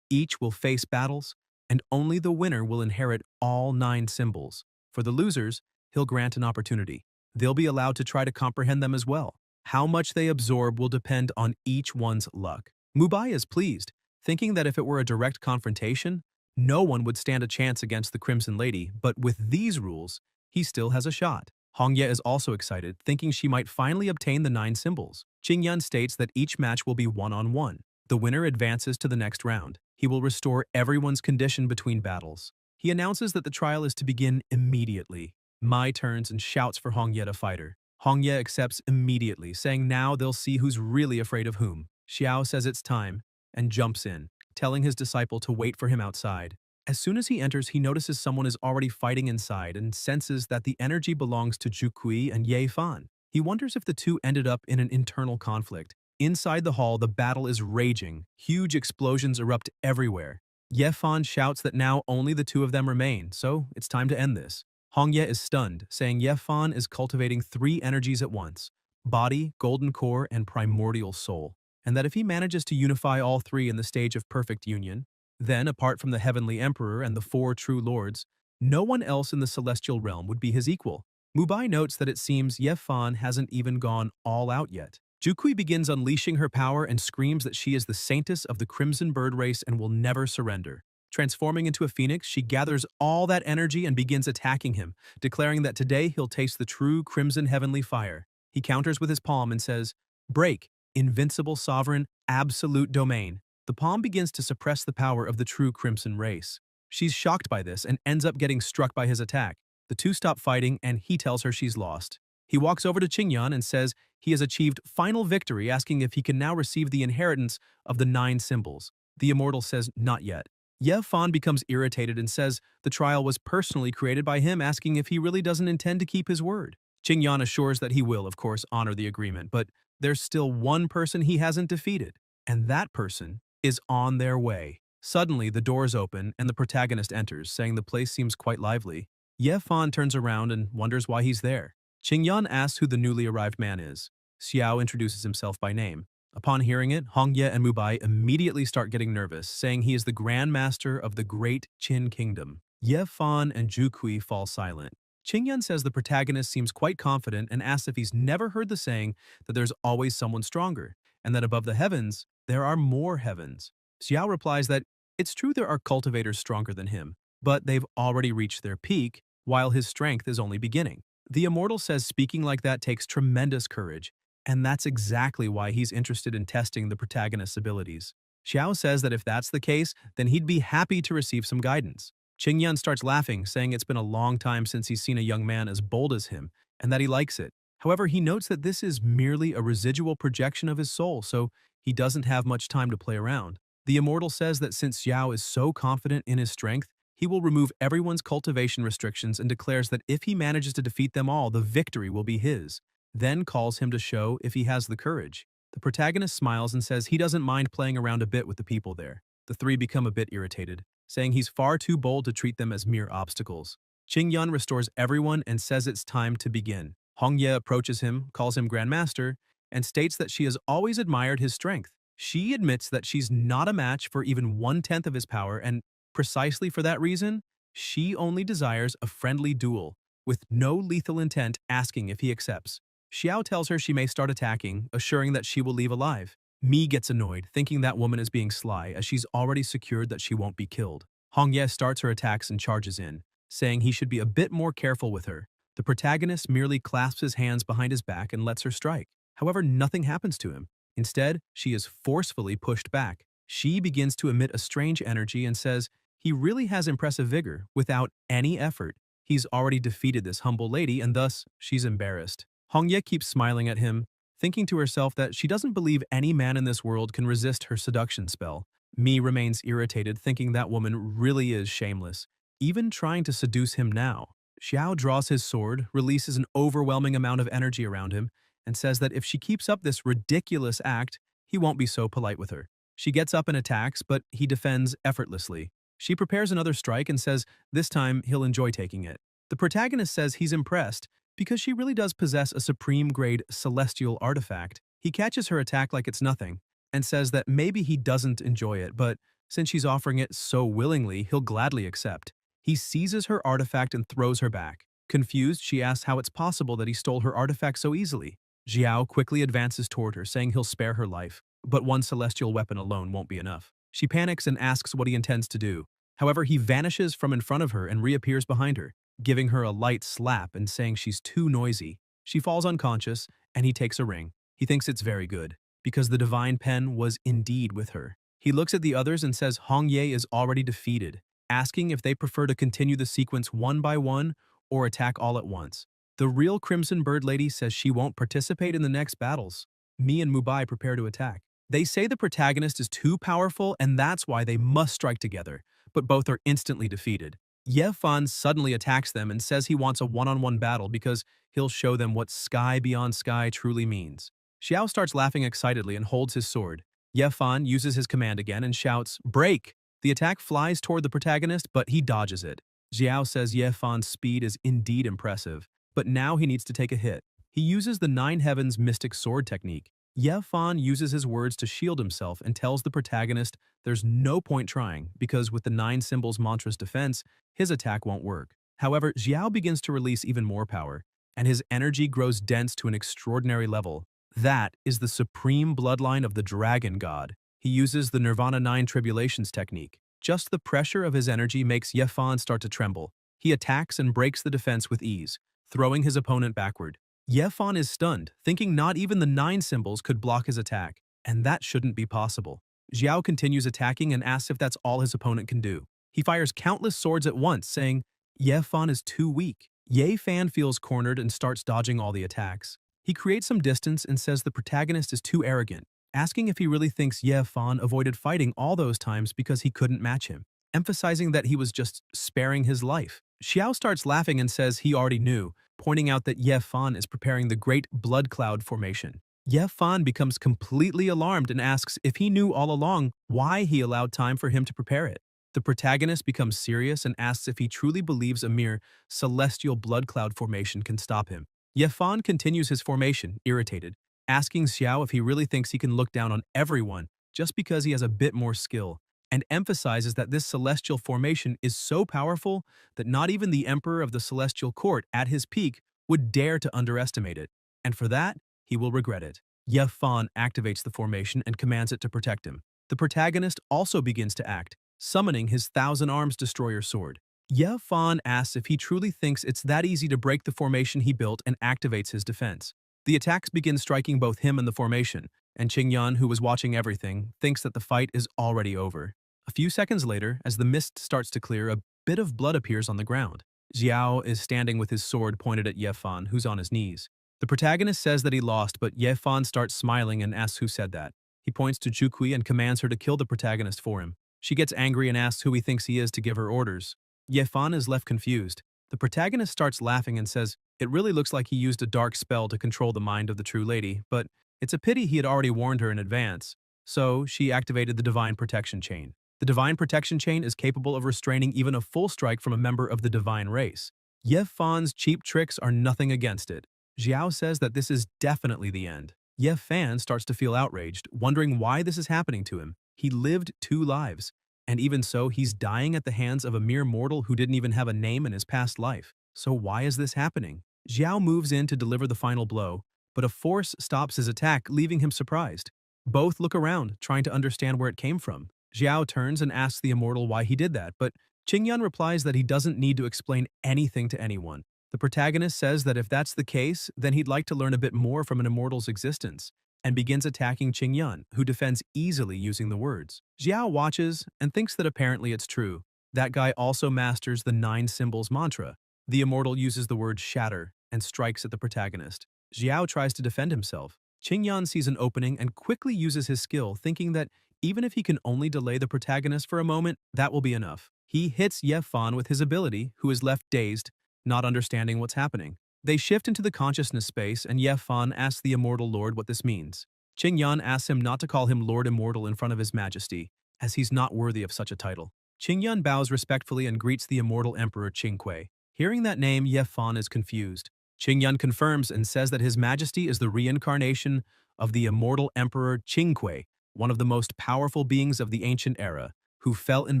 Each will face battles, and only the winner will inherit all 9 symbols. For the losers, he'll grant an opportunity. They'll be allowed to try to comprehend them as well. How much they absorb will depend on each one's luck. Mubai is pleased, thinking that if it were a direct confrontation, no one would stand a chance against the Crimson Lady, but with these rules, he still has a shot. Hongye is also excited, thinking she might finally obtain the 9 symbols. Qingyan states that each match will be one-on-one. The winner advances to the next round. He will restore everyone's condition between battles. He announces that the trial is to begin immediately. Mai turns and shouts for Hongye to fight her. Hongye accepts immediately, saying now they'll see who's really afraid of whom. Xiao says it's time and jumps in, telling his disciple to wait for him outside. As soon as he enters, he notices someone is already fighting inside and senses that the energy belongs to Jukui and Ye Fan. He wonders if the two ended up in an internal conflict. Inside the hall, the battle is raging. Huge explosions erupt everywhere. Ye Fan shouts that now only the 2 of them remain, so it's time to end this. Hongye is stunned, saying Ye Fan is cultivating 3 energies at once: body, golden core, and primordial soul, and that if he manages to unify all 3 in the stage of perfect union, then, apart from the Heavenly Emperor and the 4 true lords, no one else in the celestial realm would be his equal. Mubai notes that it seems Ye Fan hasn't even gone all out yet. Jukui begins unleashing her power and screams that she is the saintess of the Crimson Bird race and will never surrender. Transforming into a phoenix, she gathers all that energy and begins attacking him, declaring that today he'll taste the true crimson heavenly fire. He counters with his palm and says, "Break, invincible sovereign, absolute domain." The palm begins to suppress the power of the true crimson race. She's shocked by this and ends up getting struck by his attack. The two stop fighting and he tells her she's lost. He walks over to Qingyan and says he has achieved final victory, asking if he can now receive the inheritance of the 9 symbols. The immortal says not yet. Ye Fan becomes irritated and says the trial was personally created by him, asking if he really doesn't intend to keep his word. Qingyan assures that he will, of course, honor the agreement, but there's still one person he hasn't defeated, and that person is on their way. Suddenly, the doors open and the protagonist enters, saying the place seems quite lively. Ye Fan turns around and wonders why he's there. Qingyan asks who the newly arrived man is. Xiao introduces himself by name. Upon hearing it, Hongye and Mubai immediately start getting nervous, saying he is the Grand Master of the Great Qin Kingdom. Ye Fan and Jukui fall silent. Qingyan says the protagonist seems quite confident and asks if he's never heard the saying that there's always someone stronger, and that above the heavens, there are more heavens. Xiao replies that it's true there are cultivators stronger than him, but they've already reached their peak, while his strength is only beginning. The immortal says speaking like that takes tremendous courage, and that's exactly why he's interested in testing the protagonist's abilities. Xiao says that if that's the case, then he'd be happy to receive some guidance. Qingyan starts laughing, saying it's been a long time since he's seen a young man as bold as him, and that he likes it. However, he notes that this is merely a residual projection of his soul, so he doesn't have much time to play around. The immortal says that since Xiao is so confident in his strength, he will remove everyone's cultivation restrictions and declares that if he manages to defeat them all, the victory will be his, then calls him to show if he has the courage. The protagonist smiles and says he doesn't mind playing around a bit with the people there. The three become a bit irritated, saying he's far too bold to treat them as mere obstacles. Qingyan restores everyone and says it's time to begin. Hongye approaches him, calls him Grandmaster, and states that she has always admired his strength. She admits that she's not a match for even 1/10 of his power, and precisely for that reason, she only desires a friendly duel, with no lethal intent, asking if he accepts. Xiao tells her she may start attacking, assuring that she will leave alive. Mi gets annoyed, thinking that woman is being sly, as she's already secured that she won't be killed. Hongye starts her attacks and charges in, saying he should be a bit more careful with her. The protagonist merely clasps his hands behind his back and lets her strike. However, nothing happens to him. Instead, she is forcefully pushed back. She begins to emit a strange energy and says he really has impressive vigor without any effort. He's already defeated this humble lady, and thus, she's embarrassed. Hongye keeps smiling at him, thinking to herself that she doesn't believe any man in this world can resist her seduction spell. Mi remains irritated, thinking that woman really is shameless, even trying to seduce him now. Xiao draws his sword, releases an overwhelming amount of energy around him, and says that if she keeps up this ridiculous act, he won't be so polite with her. She gets up and attacks, but he defends effortlessly. She prepares another strike and says this time he'll enjoy taking it. The protagonist says he's impressed because she really does possess a supreme-grade celestial artifact. He catches her attack like it's nothing and says that maybe he doesn't enjoy it, but since she's offering it so willingly, he'll gladly accept. He seizes her artifact and throws her back. Confused, she asks how it's possible that he stole her artifact so easily. Xiao quickly advances toward her, saying he'll spare her life, but one celestial weapon alone won't be enough. She panics and asks what he intends to do. However, he vanishes from in front of her and reappears behind her, giving her a light slap and saying she's too noisy. She falls unconscious, and he takes a ring. He thinks it's very good, because the divine pen was indeed with her. He looks at the others and says Hongye is already defeated, asking if they prefer to continue the sequence one by one or attack all at once. The real Crimson Bird Lady says she won't participate in the next battles. Mi and Mubai prepare to attack. They say the protagonist is too powerful and that's why they must strike together, but both are instantly defeated. Ye Fan suddenly attacks them and says he wants a one-on-one battle because he'll show them what sky beyond sky truly means. Xiao starts laughing excitedly and holds his sword. Ye Fan uses his command again and shouts, "Break!" The attack flies toward the protagonist, but he dodges it. Xiao says Ye Fan's speed is indeed impressive, but now he needs to take a hit. He uses the Nine Heavens mystic sword technique. Ye Fan uses his words to shield himself and tells the protagonist there's no point trying because with the Nine Symbols mantra's defense, his attack won't work. However, Xiao begins to release even more power, and his energy grows dense to an extraordinary level. That is the supreme bloodline of the dragon god. He uses the Nirvana 9 tribulations technique. Just the pressure of his energy makes Yefan start to tremble. He attacks and breaks the defense with ease, throwing his opponent backward. Yefan is stunned, thinking not even the 9 symbols could block his attack, and that shouldn't be possible. Xiao continues attacking and asks if that's all his opponent can do. He fires countless swords at once, saying, Yefan is too weak. Ye Fan feels cornered and starts dodging all the attacks. He creates some distance and says the protagonist is too arrogant, asking if he really thinks Ye Fan avoided fighting all those times because he couldn't match him, emphasizing that he was just sparing his life. Xiao starts laughing and says he already knew, pointing out that Ye Fan is preparing the Great Blood Cloud formation. Ye Fan becomes completely alarmed and asks if he knew all along why he allowed time for him to prepare it. The protagonist becomes serious and asks if he truly believes a mere celestial blood cloud formation can stop him. Ye Fan continues his formation, irritated, asking Xiao if he really thinks he can look down on everyone just because he has a bit more skill, and emphasizes that this celestial formation is so powerful that not even the Emperor of the Celestial Court at his peak would dare to underestimate it, and for that, he will regret it. Ye Fan activates the formation and commands it to protect him. The protagonist also begins to act, summoning his Thousand Arms Destroyer sword. Ye Fan asks if he truly thinks it's that easy to break the formation he built and activates his defense. The attacks begin striking both him and the formation, and Qingyan, who was watching everything, thinks that the fight is already over. A few seconds later, as the mist starts to clear, a bit of blood appears on the ground. Xiao is standing with his sword pointed at Ye Fan, who's on his knees. The protagonist says that he lost, but Ye Fan starts smiling and asks who said that. He points to Zhukui and commands her to kill the protagonist for him. She gets angry and asks who he thinks he is to give her orders. Ye Fan is left confused. The protagonist starts laughing and says it really looks like he used a dark spell to control the mind of the true lady, but it's a pity he had already warned her in advance. So she activated the Divine Protection Chain. The Divine Protection Chain is capable of restraining even a full strike from a member of the divine race. Ye Fan's cheap tricks are nothing against it. Xiao says that this is definitely the end. Ye Fan starts to feel outraged, wondering why this is happening to him. He lived 2 lives. And even so, he's dying at the hands of a mere mortal who didn't even have a name in his past life. So why is this happening? Xiao moves in to deliver the final blow, but a force stops his attack, leaving him surprised. Both look around, trying to understand where it came from. Xiao turns and asks the immortal why he did that, but Qingyan replies that he doesn't need to explain anything to anyone. The protagonist says that if that's the case, then he'd like to learn a bit more from an immortal's existence, and begins attacking Qingyan, who defends easily using the words. Xiao watches and thinks that apparently it's true. That guy also masters the 9 symbols mantra. The immortal uses the word shatter and strikes at the protagonist. Xiao tries to defend himself. Qingyan sees an opening and quickly uses his skill, thinking that even if he can only delay the protagonist for a moment, that will be enough. He hits Ye Fan with his ability, who is left dazed, not understanding what's happening. They shift into the consciousness space, and Ye Fan asks the Immortal Lord what this means. Qingyan asks him not to call him Lord Immortal in front of His Majesty, as he's not worthy of such a title. Qingyan bows respectfully and greets the Immortal Emperor Qingque. Hearing that name, Ye Fan is confused. Qingyan confirms and says that His Majesty is the reincarnation of the Immortal Emperor Qingque, one of the most powerful beings of the ancient era, who fell in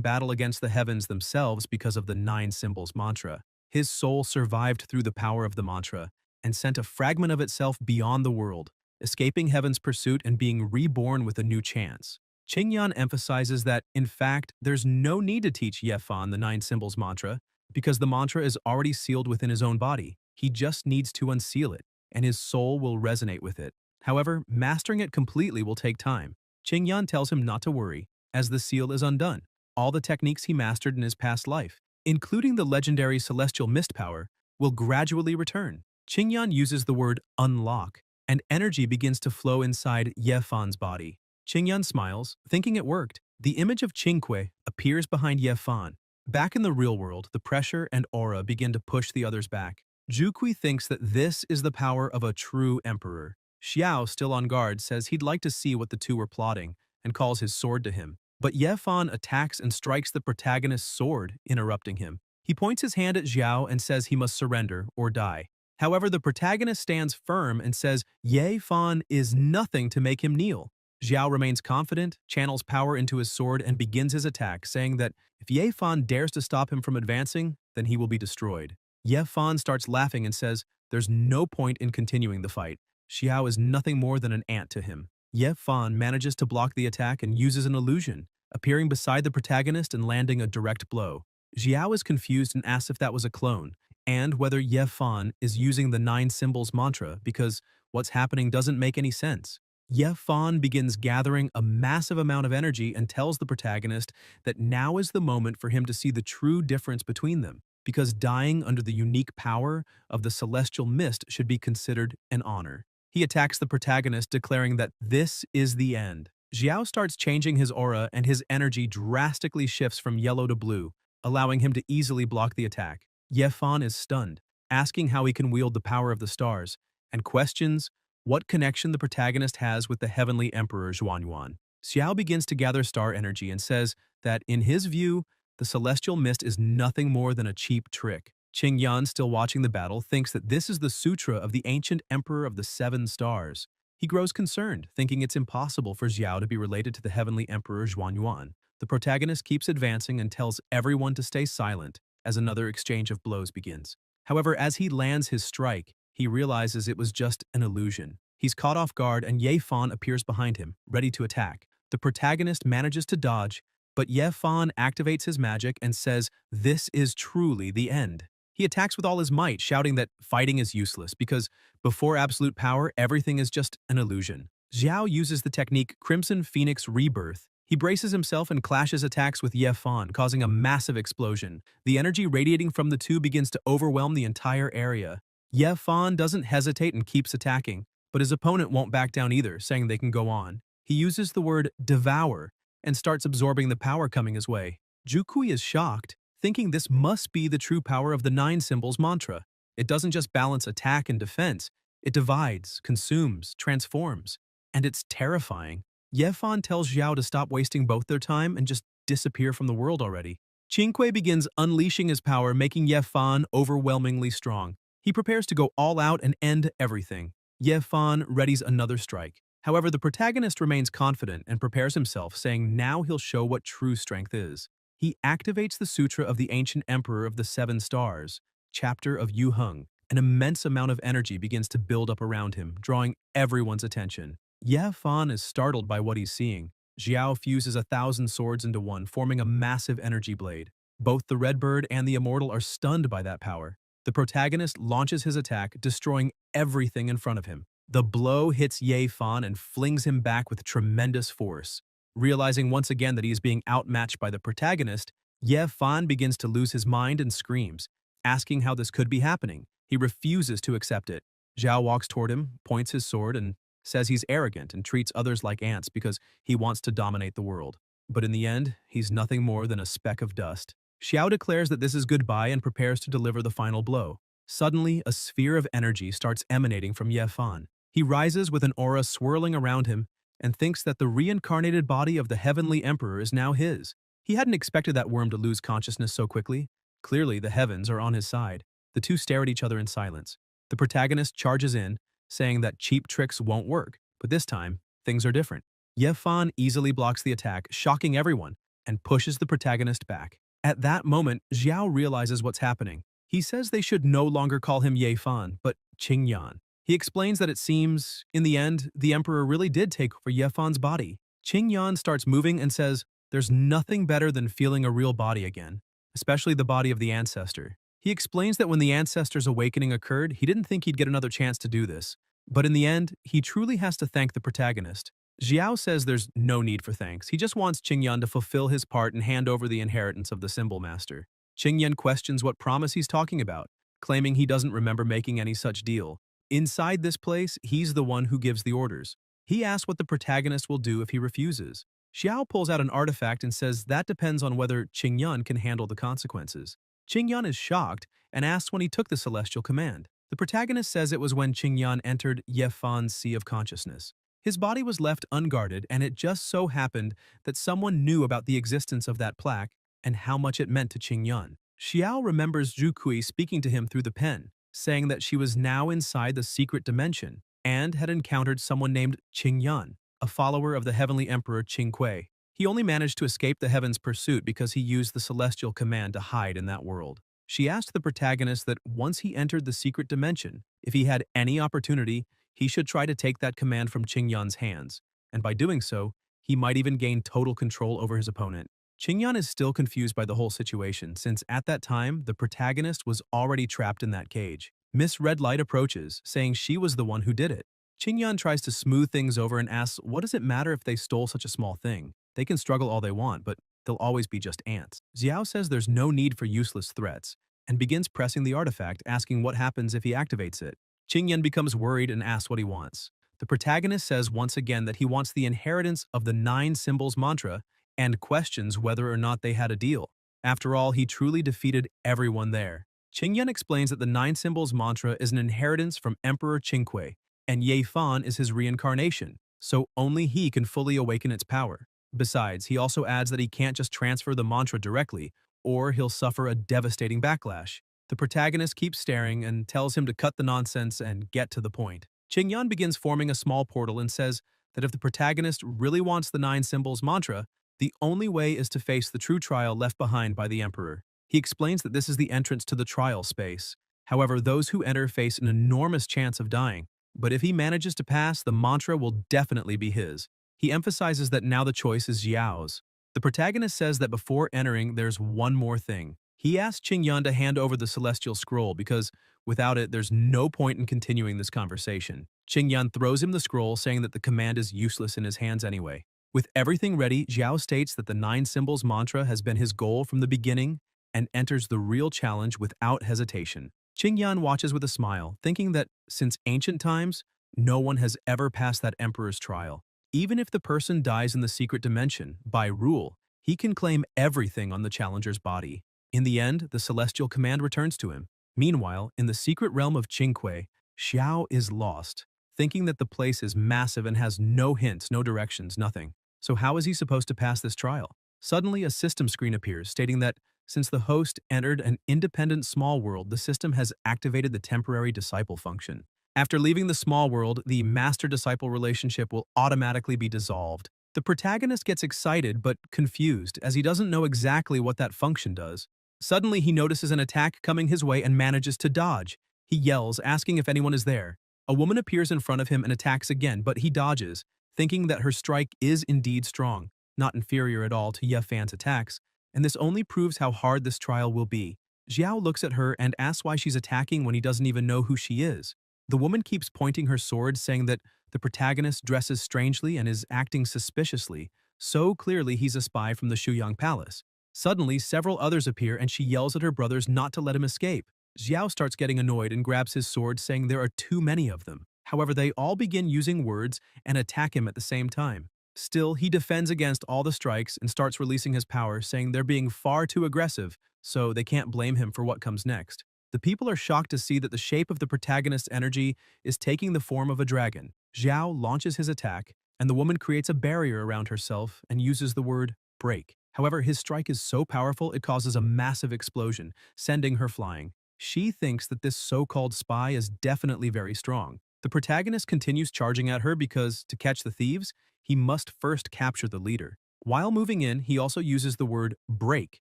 battle against the heavens themselves because of the 9 symbols mantra. His soul survived through the power of the mantra and sent a fragment of itself beyond the world, escaping heaven's pursuit and being reborn with a new chance. Qingyan emphasizes that, in fact, there's no need to teach Ye Fan the 9 symbols mantra because the mantra is already sealed within his own body. He just needs to unseal it, and his soul will resonate with it. However, mastering it completely will take time. Qingyan tells him not to worry, as the seal is undone. All the techniques he mastered in his past life, including the legendary celestial mist power, will gradually return. Qingyan uses the word unlock, and energy begins to flow inside Ye Fan's body. Qingyan smiles, thinking it worked. The image of Qingque appears behind Ye Fan. Back in the real world, the pressure and aura begin to push the others back. Zhukui thinks that this is the power of a true emperor. Xiao, still on guard, says he'd like to see what the two were plotting and calls his sword to him. But Ye Fan attacks and strikes the protagonist's sword, interrupting him. He points his hand at Xiao and says he must surrender or die. However, the protagonist stands firm and says Ye Fan is nothing to make him kneel. Xiao remains confident, channels power into his sword, and begins his attack, saying that if Ye Fan dares to stop him from advancing, then he will be destroyed. Ye Fan starts laughing and says there's no point in continuing the fight, Xiao is nothing more than an ant to him. Ye Fan manages to block the attack and uses an illusion, appearing beside the protagonist and landing a direct blow. Xiao is confused and asks if that was a clone, and whether Ye Fan is using the 9 symbols mantra because what's happening doesn't make any sense. Ye Fan begins gathering a massive amount of energy and tells the protagonist that now is the moment for him to see the true difference between them, because dying under the unique power of the celestial mist should be considered an honor. He attacks the protagonist, declaring that this is the end. Xiao starts changing his aura and his energy drastically shifts from yellow to blue, allowing him to easily block the attack. Ye Fan is stunned, asking how he can wield the power of the stars, and questions what connection the protagonist has with the heavenly emperor Zhuanyuan. Xiao begins to gather star energy and says that, in his view, the celestial mist is nothing more than a cheap trick. Qingyan, still watching the battle, thinks that this is the sutra of the ancient emperor of the 7 stars. He grows concerned, thinking it's impossible for Xiao to be related to the heavenly emperor Zhuanyuan. The protagonist keeps advancing and tells everyone to stay silent as another exchange of blows begins. However, as he lands his strike, he realizes it was just an illusion. He's caught off guard and Ye Fan appears behind him, ready to attack. The protagonist manages to dodge, but Ye Fan activates his magic and says this is truly the end. He attacks with all his might, shouting that fighting is useless because before absolute power, everything is just an illusion. Xiao uses the technique Crimson Phoenix Rebirth. He braces himself and clashes attacks with Ye Fan, causing a massive explosion. The energy radiating from the two begins to overwhelm the entire area. Ye Fan doesn't hesitate and keeps attacking, but his opponent won't back down either, saying they can go on. He uses the word devour and starts absorbing the power coming his way. Jukui is shocked, thinking this must be the true power of the 9 symbols mantra. It doesn't just balance attack and defense, it divides, consumes, transforms, and it's terrifying. Ye Fan tells Xiao to stop wasting both their time and just disappear from the world already. Qingque begins unleashing his power, making Ye Fan overwhelmingly strong. He prepares to go all out and end everything. Ye Fan readies another strike. However, the protagonist remains confident and prepares himself, saying now he'll show what true strength is. He activates the Sutra of the Ancient Emperor of the 7 stars, chapter of Yu Heng. An immense amount of energy begins to build up around him, drawing everyone's attention. Ye Fan is startled by what he's seeing. Xiao fuses 1,000 swords into one, forming a massive energy blade. Both the Red Bird and the Immortal are stunned by that power. The protagonist launches his attack, destroying everything in front of him. The blow hits Ye Fan and flings him back with tremendous force. Realizing once again that he is being outmatched by the protagonist, Ye Fan begins to lose his mind and screams, asking how this could be happening. He refuses to accept it. Zhao walks toward him, points his sword, and says he's arrogant and treats others like ants because he wants to dominate the world. But in the end, he's nothing more than a speck of dust. Xiao declares that this is goodbye and prepares to deliver the final blow. Suddenly, a sphere of energy starts emanating from Ye Fan. He rises with an aura swirling around him and thinks that the reincarnated body of the heavenly emperor is now his. He hadn't expected that worm to lose consciousness so quickly. Clearly, the heavens are on his side. The two stare at each other in silence. The protagonist charges in, saying that cheap tricks won't work, but this time, things are different. Ye Fan easily blocks the attack, shocking everyone, and pushes the protagonist back. At that moment, Xiao realizes what's happening. He says they should no longer call him Ye Fan, but Qingyan. He explains that it seems, in the end, the emperor really did take over Ye Fan's body. Qingyan starts moving and says, there's nothing better than feeling a real body again, especially the body of the ancestor. He explains that when the ancestor's awakening occurred, he didn't think he'd get another chance to do this. But in the end, he truly has to thank the protagonist. Xiao says there's no need for thanks. He just wants Qingyan to fulfill his part and hand over the inheritance of the symbol master. Qingyan questions what promise he's talking about, claiming he doesn't remember making any such deal. Inside this place, he's the one who gives the orders. He asks what the protagonist will do if he refuses. Xiao pulls out an artifact and says that depends on whether Qingyan can handle the consequences. Qingyan is shocked and asks when he took the celestial command. The protagonist says it was when Qingyan entered Ye Fan's Sea of Consciousness. His body was left unguarded, and it just so happened that someone knew about the existence of that plaque and how much it meant to Qingyan. Xiao remembers Zhukui speaking to him through the pen, saying that she was now inside the secret dimension and had encountered someone named Qingyan, a follower of the heavenly emperor Qingque. He only managed to escape the heavens' pursuit because he used the celestial command to hide in that world. She asked the protagonist that once he entered the secret dimension, if he had any opportunity, he should try to take that command from Qingyun's hands, and by doing so, he might even gain total control over his opponent. Qingyun is still confused by the whole situation, since at that time, the protagonist was already trapped in that cage. Miss Red Light approaches, saying she was the one who did it. Qingyun tries to smooth things over and asks, what does it matter if they stole such a small thing? They can struggle all they want, but they'll always be just ants. Xiao says there's no need for useless threats, and begins pressing the artifact, asking what happens if he activates it. Qingyun becomes worried and asks what he wants. The protagonist says once again that he wants the inheritance of the 9 symbols mantra and questions whether or not they had a deal. After all, he truly defeated everyone there. Qingyun explains that the 9 symbols mantra is an inheritance from Emperor Qingque, and Ye Fan is his reincarnation, so only he can fully awaken its power. Besides, he also adds that he can't just transfer the mantra directly, or he'll suffer a devastating backlash. The protagonist keeps staring and tells him to cut the nonsense and get to the point. Qingyun begins forming a small portal and says that if the protagonist really wants the 9 symbols mantra, the only way is to face the true trial left behind by the Emperor. He explains that this is the entrance to the trial space. However, those who enter face an enormous chance of dying, but if he manages to pass, the mantra will definitely be his. He emphasizes that now the choice is Xiao's. The protagonist says that before entering, there's one more thing. He asks Qingyun to hand over the celestial scroll because, without it, there's no point in continuing this conversation. Qingyun throws him the scroll, saying that the command is useless in his hands anyway. With everything ready, Xiao states that the 9 symbols mantra has been his goal from the beginning and enters the real challenge without hesitation. Qingyun watches with a smile, thinking that, since ancient times, no one has ever passed that emperor's trial. Even if the person dies in the secret dimension, by rule, he can claim everything on the challenger's body. In the end, the celestial command returns to him. Meanwhile, in the secret realm of Qingque, Xiao is lost, thinking that the place is massive and has no hints, no directions, nothing. So how is he supposed to pass this trial? Suddenly, a system screen appears, stating that since the host entered an independent small world, the system has activated the temporary disciple function. After leaving the small world, the master-disciple relationship will automatically be dissolved. The protagonist gets excited but confused, as he doesn't know exactly what that function does. Suddenly, he notices an attack coming his way and manages to dodge. He yells, asking if anyone is there. A woman appears in front of him and attacks again, but he dodges, thinking that her strike is indeed strong, not inferior at all to Ye Fan's attacks, and this only proves how hard this trial will be. Xiao looks at her and asks why she's attacking when he doesn't even know who she is. The woman keeps pointing her sword, saying that the protagonist dresses strangely and is acting suspiciously, so clearly he's a spy from the Shuyang Palace. Suddenly, several others appear and she yells at her brothers not to let him escape. Xiao starts getting annoyed and grabs his sword, saying there are too many of them. However, they all begin using words and attack him at the same time. Still, he defends against all the strikes and starts releasing his power, saying they're being far too aggressive, so they can't blame him for what comes next. The people are shocked to see that the shape of the protagonist's energy is taking the form of a dragon. Xiao launches his attack, and the woman creates a barrier around herself and uses the word break. However, his strike is so powerful it causes a massive explosion, sending her flying. She thinks that this so-called spy is definitely very strong. The protagonist continues charging at her because, to catch the thieves, he must first capture the leader. While moving in, he also uses the word break,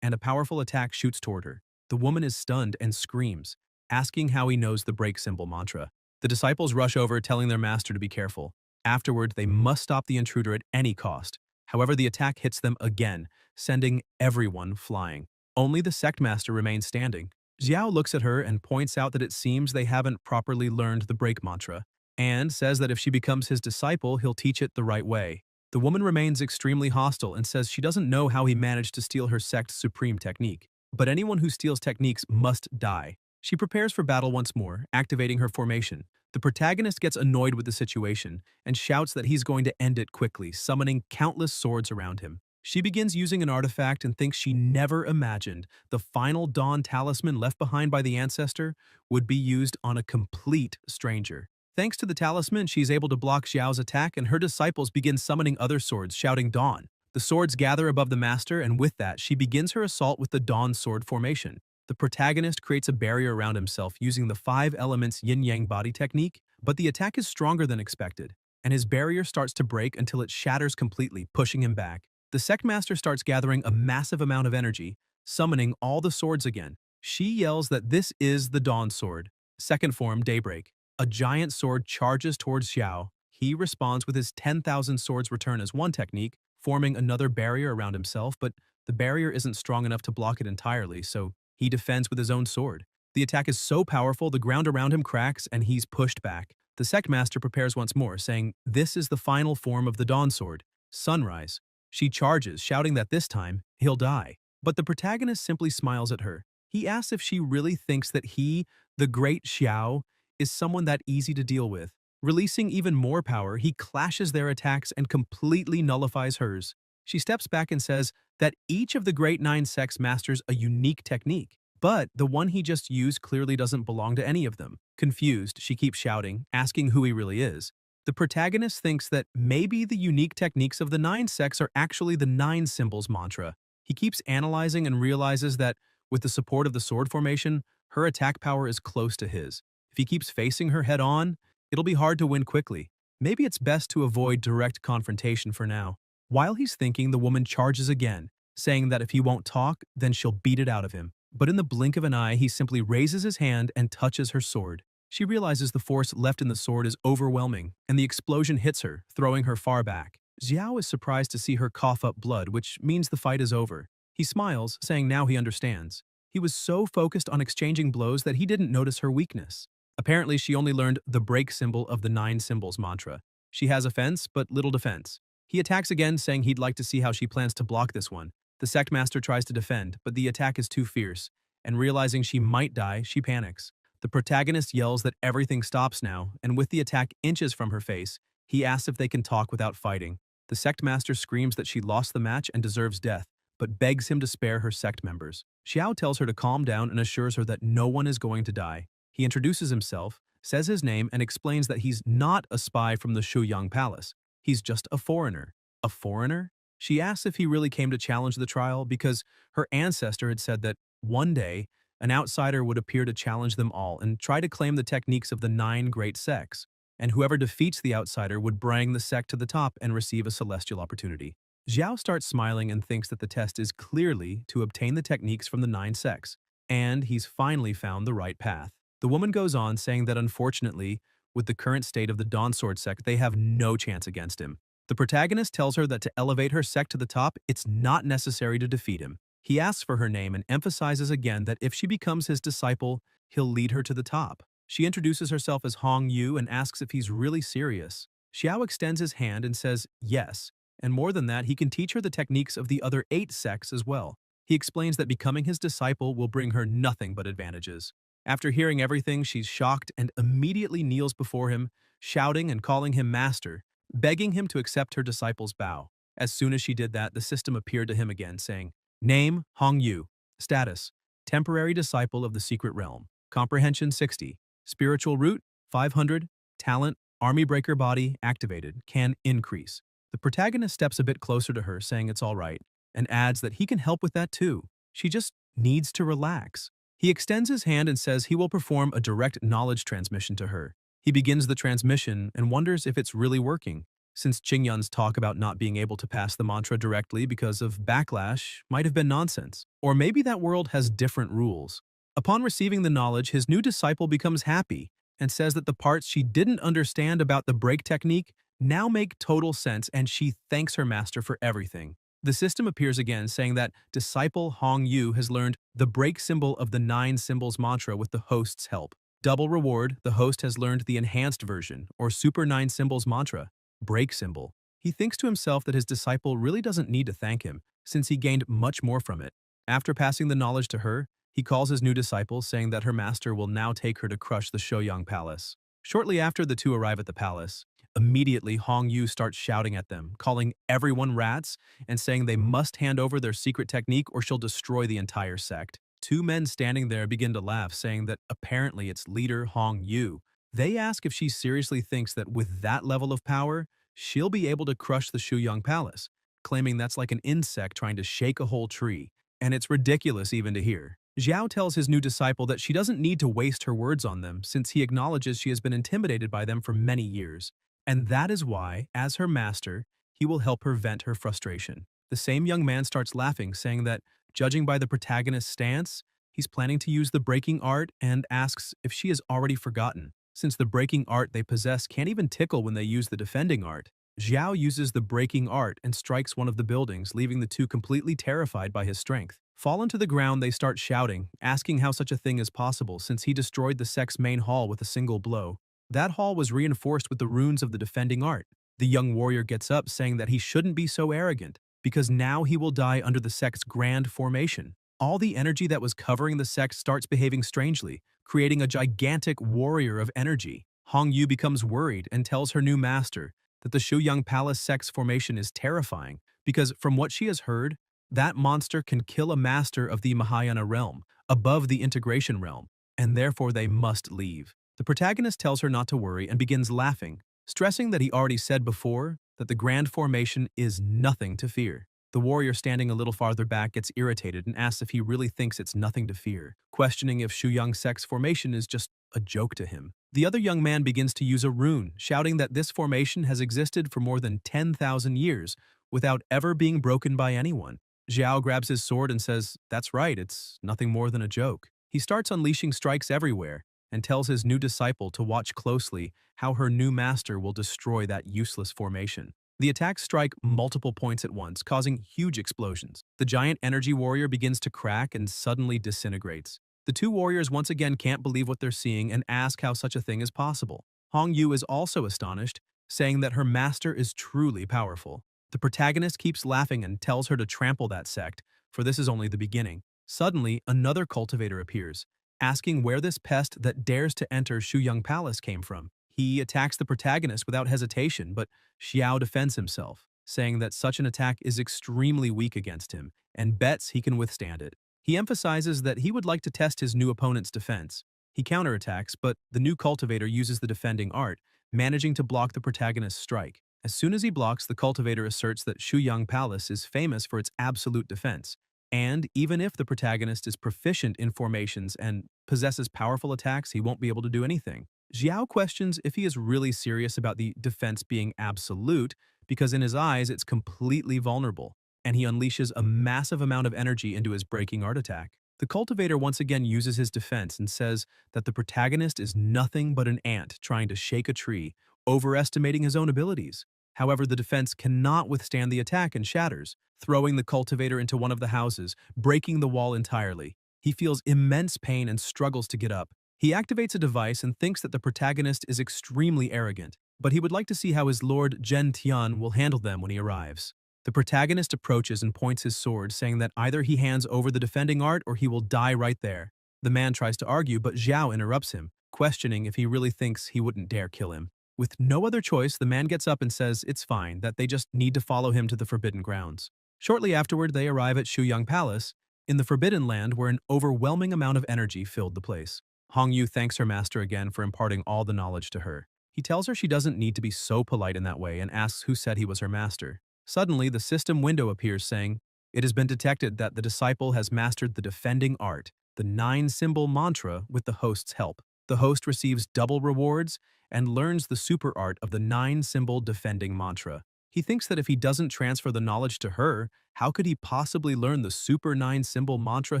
and a powerful attack shoots toward her. The woman is stunned and screams, asking how he knows the break symbol mantra. The disciples rush over, telling their master to be careful. Afterward, they must stop the intruder at any cost. However, the attack hits them again, sending everyone flying. Only the sect master remains standing. Xiao looks at her and points out that it seems they haven't properly learned the break mantra, and says that if she becomes his disciple, he'll teach it the right way. The woman remains extremely hostile and says she doesn't know how he managed to steal her sect's supreme technique. But anyone who steals techniques must die. She prepares for battle once more, activating her formation. The protagonist gets annoyed with the situation and shouts that he's going to end it quickly, summoning countless swords around him. She begins using an artifact and thinks she never imagined the final Dawn talisman left behind by the ancestor would be used on a complete stranger. Thanks to the talisman, she's able to block Xiao's attack, and her disciples begin summoning other swords, shouting Dawn. The swords gather above the master, and with that, she begins her assault with the Dawn sword formation. The protagonist creates a barrier around himself using the 5 elements yin-yang body technique, but the attack is stronger than expected, and his barrier starts to break until it shatters completely, pushing him back. The sect master starts gathering a massive amount of energy, summoning all the swords again. She yells that this is the Dawn sword, second form Daybreak. A giant sword charges towards Xiao. He responds with his 10,000 swords return as one technique, forming another barrier around himself, but the barrier isn't strong enough to block it entirely, so he defends with his own sword. The attack is so powerful, the ground around him cracks and he's pushed back. The Sect Master prepares once more, saying, "This is the final form of the Dawn Sword, Sunrise." She charges, shouting that this time, he'll die. But the protagonist simply smiles at her. He asks if she really thinks that he, the great Xiao, is someone that easy to deal with. Releasing even more power, he clashes their attacks and completely nullifies hers. She steps back and says that each of the Great Nine Sects masters a unique technique, but the one he just used clearly doesn't belong to any of them. Confused, she keeps shouting, asking who he really is. The protagonist thinks that maybe the unique techniques of the Nine Sects are actually the Nine Symbols mantra. He keeps analyzing and realizes that, with the support of the sword formation, her attack power is close to his. If he keeps facing her head-on, it'll be hard to win quickly. Maybe it's best to avoid direct confrontation for now. While he's thinking, the woman charges again, saying that if he won't talk, then she'll beat it out of him. But in the blink of an eye, he simply raises his hand and touches her sword. She realizes the force left in the sword is overwhelming, and the explosion hits her, throwing her far back. Xiao is surprised to see her cough up blood, which means the fight is over. He smiles, saying now he understands. He was so focused on exchanging blows that he didn't notice her weakness. Apparently, she only learned the break symbol of the Nine Symbols mantra. She has offense, but little defense. He attacks again, saying he'd like to see how she plans to block this one. The Sect Master tries to defend, but the attack is too fierce, and realizing she might die, she panics. The protagonist yells that everything stops now, and with the attack inches from her face, he asks if they can talk without fighting. The Sect Master screams that she lost the match and deserves death, but begs him to spare her sect members. Xiao tells her to calm down and assures her that no one is going to die. He introduces himself, says his name, and explains that he's not a spy from the Shuyang Palace. He's just a foreigner. A foreigner? She asks if he really came to challenge the trial because her ancestor had said that one day, an outsider would appear to challenge them all and try to claim the techniques of the 9 great sects, and whoever defeats the outsider would bring the sect to the top and receive a celestial opportunity. Xiao starts smiling and thinks that the test is clearly to obtain the techniques from the 9 sects, and he's finally found the right path. The woman goes on, saying that unfortunately, with the current state of the Dawn Sword sect, they have no chance against him. The protagonist tells her that to elevate her sect to the top, it's not necessary to defeat him. He asks for her name and emphasizes again that if she becomes his disciple, he'll lead her to the top. She introduces herself as Hong Yu and asks if he's really serious. Xiao extends his hand and says yes, and more than that, he can teach her the techniques of the other 8 sects as well. He explains that becoming his disciple will bring her nothing but advantages. After hearing everything, she's shocked and immediately kneels before him, shouting and calling him master, begging him to accept her disciple's vow. As soon as she did that, the system appeared to him again, saying, "Name, Hong Yu. Status, temporary disciple of the secret realm. Comprehension 60. Spiritual root, 500. Talent, army breaker body, activated, can increase." The protagonist steps a bit closer to her, saying it's all right, and adds that he can help with that too. She just needs to relax. He extends his hand and says he will perform a direct knowledge transmission to her. He begins the transmission and wonders if it's really working, since Qingyun's talk about not being able to pass the mantra directly because of backlash might have been nonsense. Or maybe that world has different rules. Upon receiving the knowledge, his new disciple becomes happy and says that the parts she didn't understand about the break technique now make total sense, and she thanks her master for everything. The system appears again, saying that disciple Hong Yu has learned the break symbol of the 9 symbols mantra with the host's help. Double reward, the host has learned the enhanced version, or Super 9 symbols mantra, break symbol. He thinks to himself that his disciple really doesn't need to thank him, since he gained much more from it. After passing the knowledge to her, he calls his new disciple, saying that her master will now take her to crush the Shouyang Palace. Shortly after the two arrive at the palace, immediately Hong Yu starts shouting at them, calling everyone rats and saying they must hand over their secret technique or she'll destroy the entire sect. 2 men standing there begin to laugh, saying that apparently it's leader Hong Yu. They ask if she seriously thinks that with that level of power, she'll be able to crush the Shouyang Palace, claiming that's like an insect trying to shake a whole tree. And it's ridiculous even to hear. Xiao tells his new disciple that she doesn't need to waste her words on them, since he acknowledges she has been intimidated by them for many years. And that is why, as her master, he will help her vent her frustration. The same young man starts laughing, saying that, judging by the protagonist's stance, he's planning to use the breaking art, and asks if she has already forgotten. Since the breaking art they possess can't even tickle when they use the defending art, Xiao uses the breaking art and strikes one of the buildings, leaving the two completely terrified by his strength. Fallen to the ground, they start shouting, asking how such a thing is possible since he destroyed the Sect's main hall with a single blow. That hall was reinforced with the runes of the defending art. The young warrior gets up saying that he shouldn't be so arrogant, because now he will die under the Sect's grand formation. All the energy that was covering the Sect starts behaving strangely, creating a gigantic warrior of energy. Hong Yu becomes worried and tells her new master that the Shuyang Palace Sect's formation is terrifying because, from what she has heard, that monster can kill a master of the Mahayana realm, above the integration realm, and therefore they must leave. The protagonist tells her not to worry and begins laughing, stressing that he already said before that the grand formation is nothing to fear. The warrior standing a little farther back gets irritated and asks if he really thinks it's nothing to fear, questioning if Shuyang Sect's formation is just a joke to him. The other young man begins to use a rune, shouting that this formation has existed for more than 10,000 years without ever being broken by anyone. Xiao grabs his sword and says, "That's right, it's nothing more than a joke." He starts unleashing strikes everywhere and tells his new disciple to watch closely how her new master will destroy that useless formation. The attacks strike multiple points at once, causing huge explosions. The giant energy warrior begins to crack and suddenly disintegrates. The two warriors once again can't believe what they're seeing and ask how such a thing is possible. Hong Yu is also astonished, saying that her master is truly powerful. The protagonist keeps laughing and tells her to trample that sect, for this is only the beginning. Suddenly, another cultivator appears, asking where this pest that dares to enter Shuyang Palace came from. He attacks the protagonist without hesitation, but Xiao defends himself, saying that such an attack is extremely weak against him and bets he can withstand it. He emphasizes that he would like to test his new opponent's defense. He counterattacks, but the new cultivator uses the defending art, managing to block the protagonist's strike. As soon as he blocks, the cultivator asserts that Shuyang Palace is famous for its absolute defense, and even if the protagonist is proficient in formations and possesses powerful attacks, he won't be able to do anything. Xiao questions if he is really serious about the defense being absolute, because in his eyes it's completely vulnerable, and he unleashes a massive amount of energy into his breaking art attack. The cultivator once again uses his defense and says that the protagonist is nothing but an ant trying to shake a tree, overestimating his own abilities. However, the defense cannot withstand the attack and shatters, throwing the cultivator into one of the houses, breaking the wall entirely. He feels immense pain and struggles to get up. He activates a device and thinks that the protagonist is extremely arrogant, but he would like to see how his lord Zhen Tian will handle them when he arrives. The protagonist approaches and points his sword, saying that either he hands over the defending art or he will die right there. The man tries to argue, but Xiao interrupts him, questioning if he really thinks he wouldn't dare kill him. With no other choice, the man gets up and says it's fine, that they just need to follow him to the Forbidden Grounds. Shortly afterward, they arrive at Shuyang Palace, in the Forbidden Land where an overwhelming amount of energy filled the place. Hong Yu thanks her master again for imparting all the knowledge to her. He tells her she doesn't need to be so polite in that way and asks who said he was her master. Suddenly, the system window appears saying, "It has been detected that the disciple has mastered the defending art, the 9-symbol mantra, with the host's help. The host receives double rewards and learns the super art of the 9-symbol defending mantra." He thinks that if he doesn't transfer the knowledge to her, how could he possibly learn the super 9-symbol mantra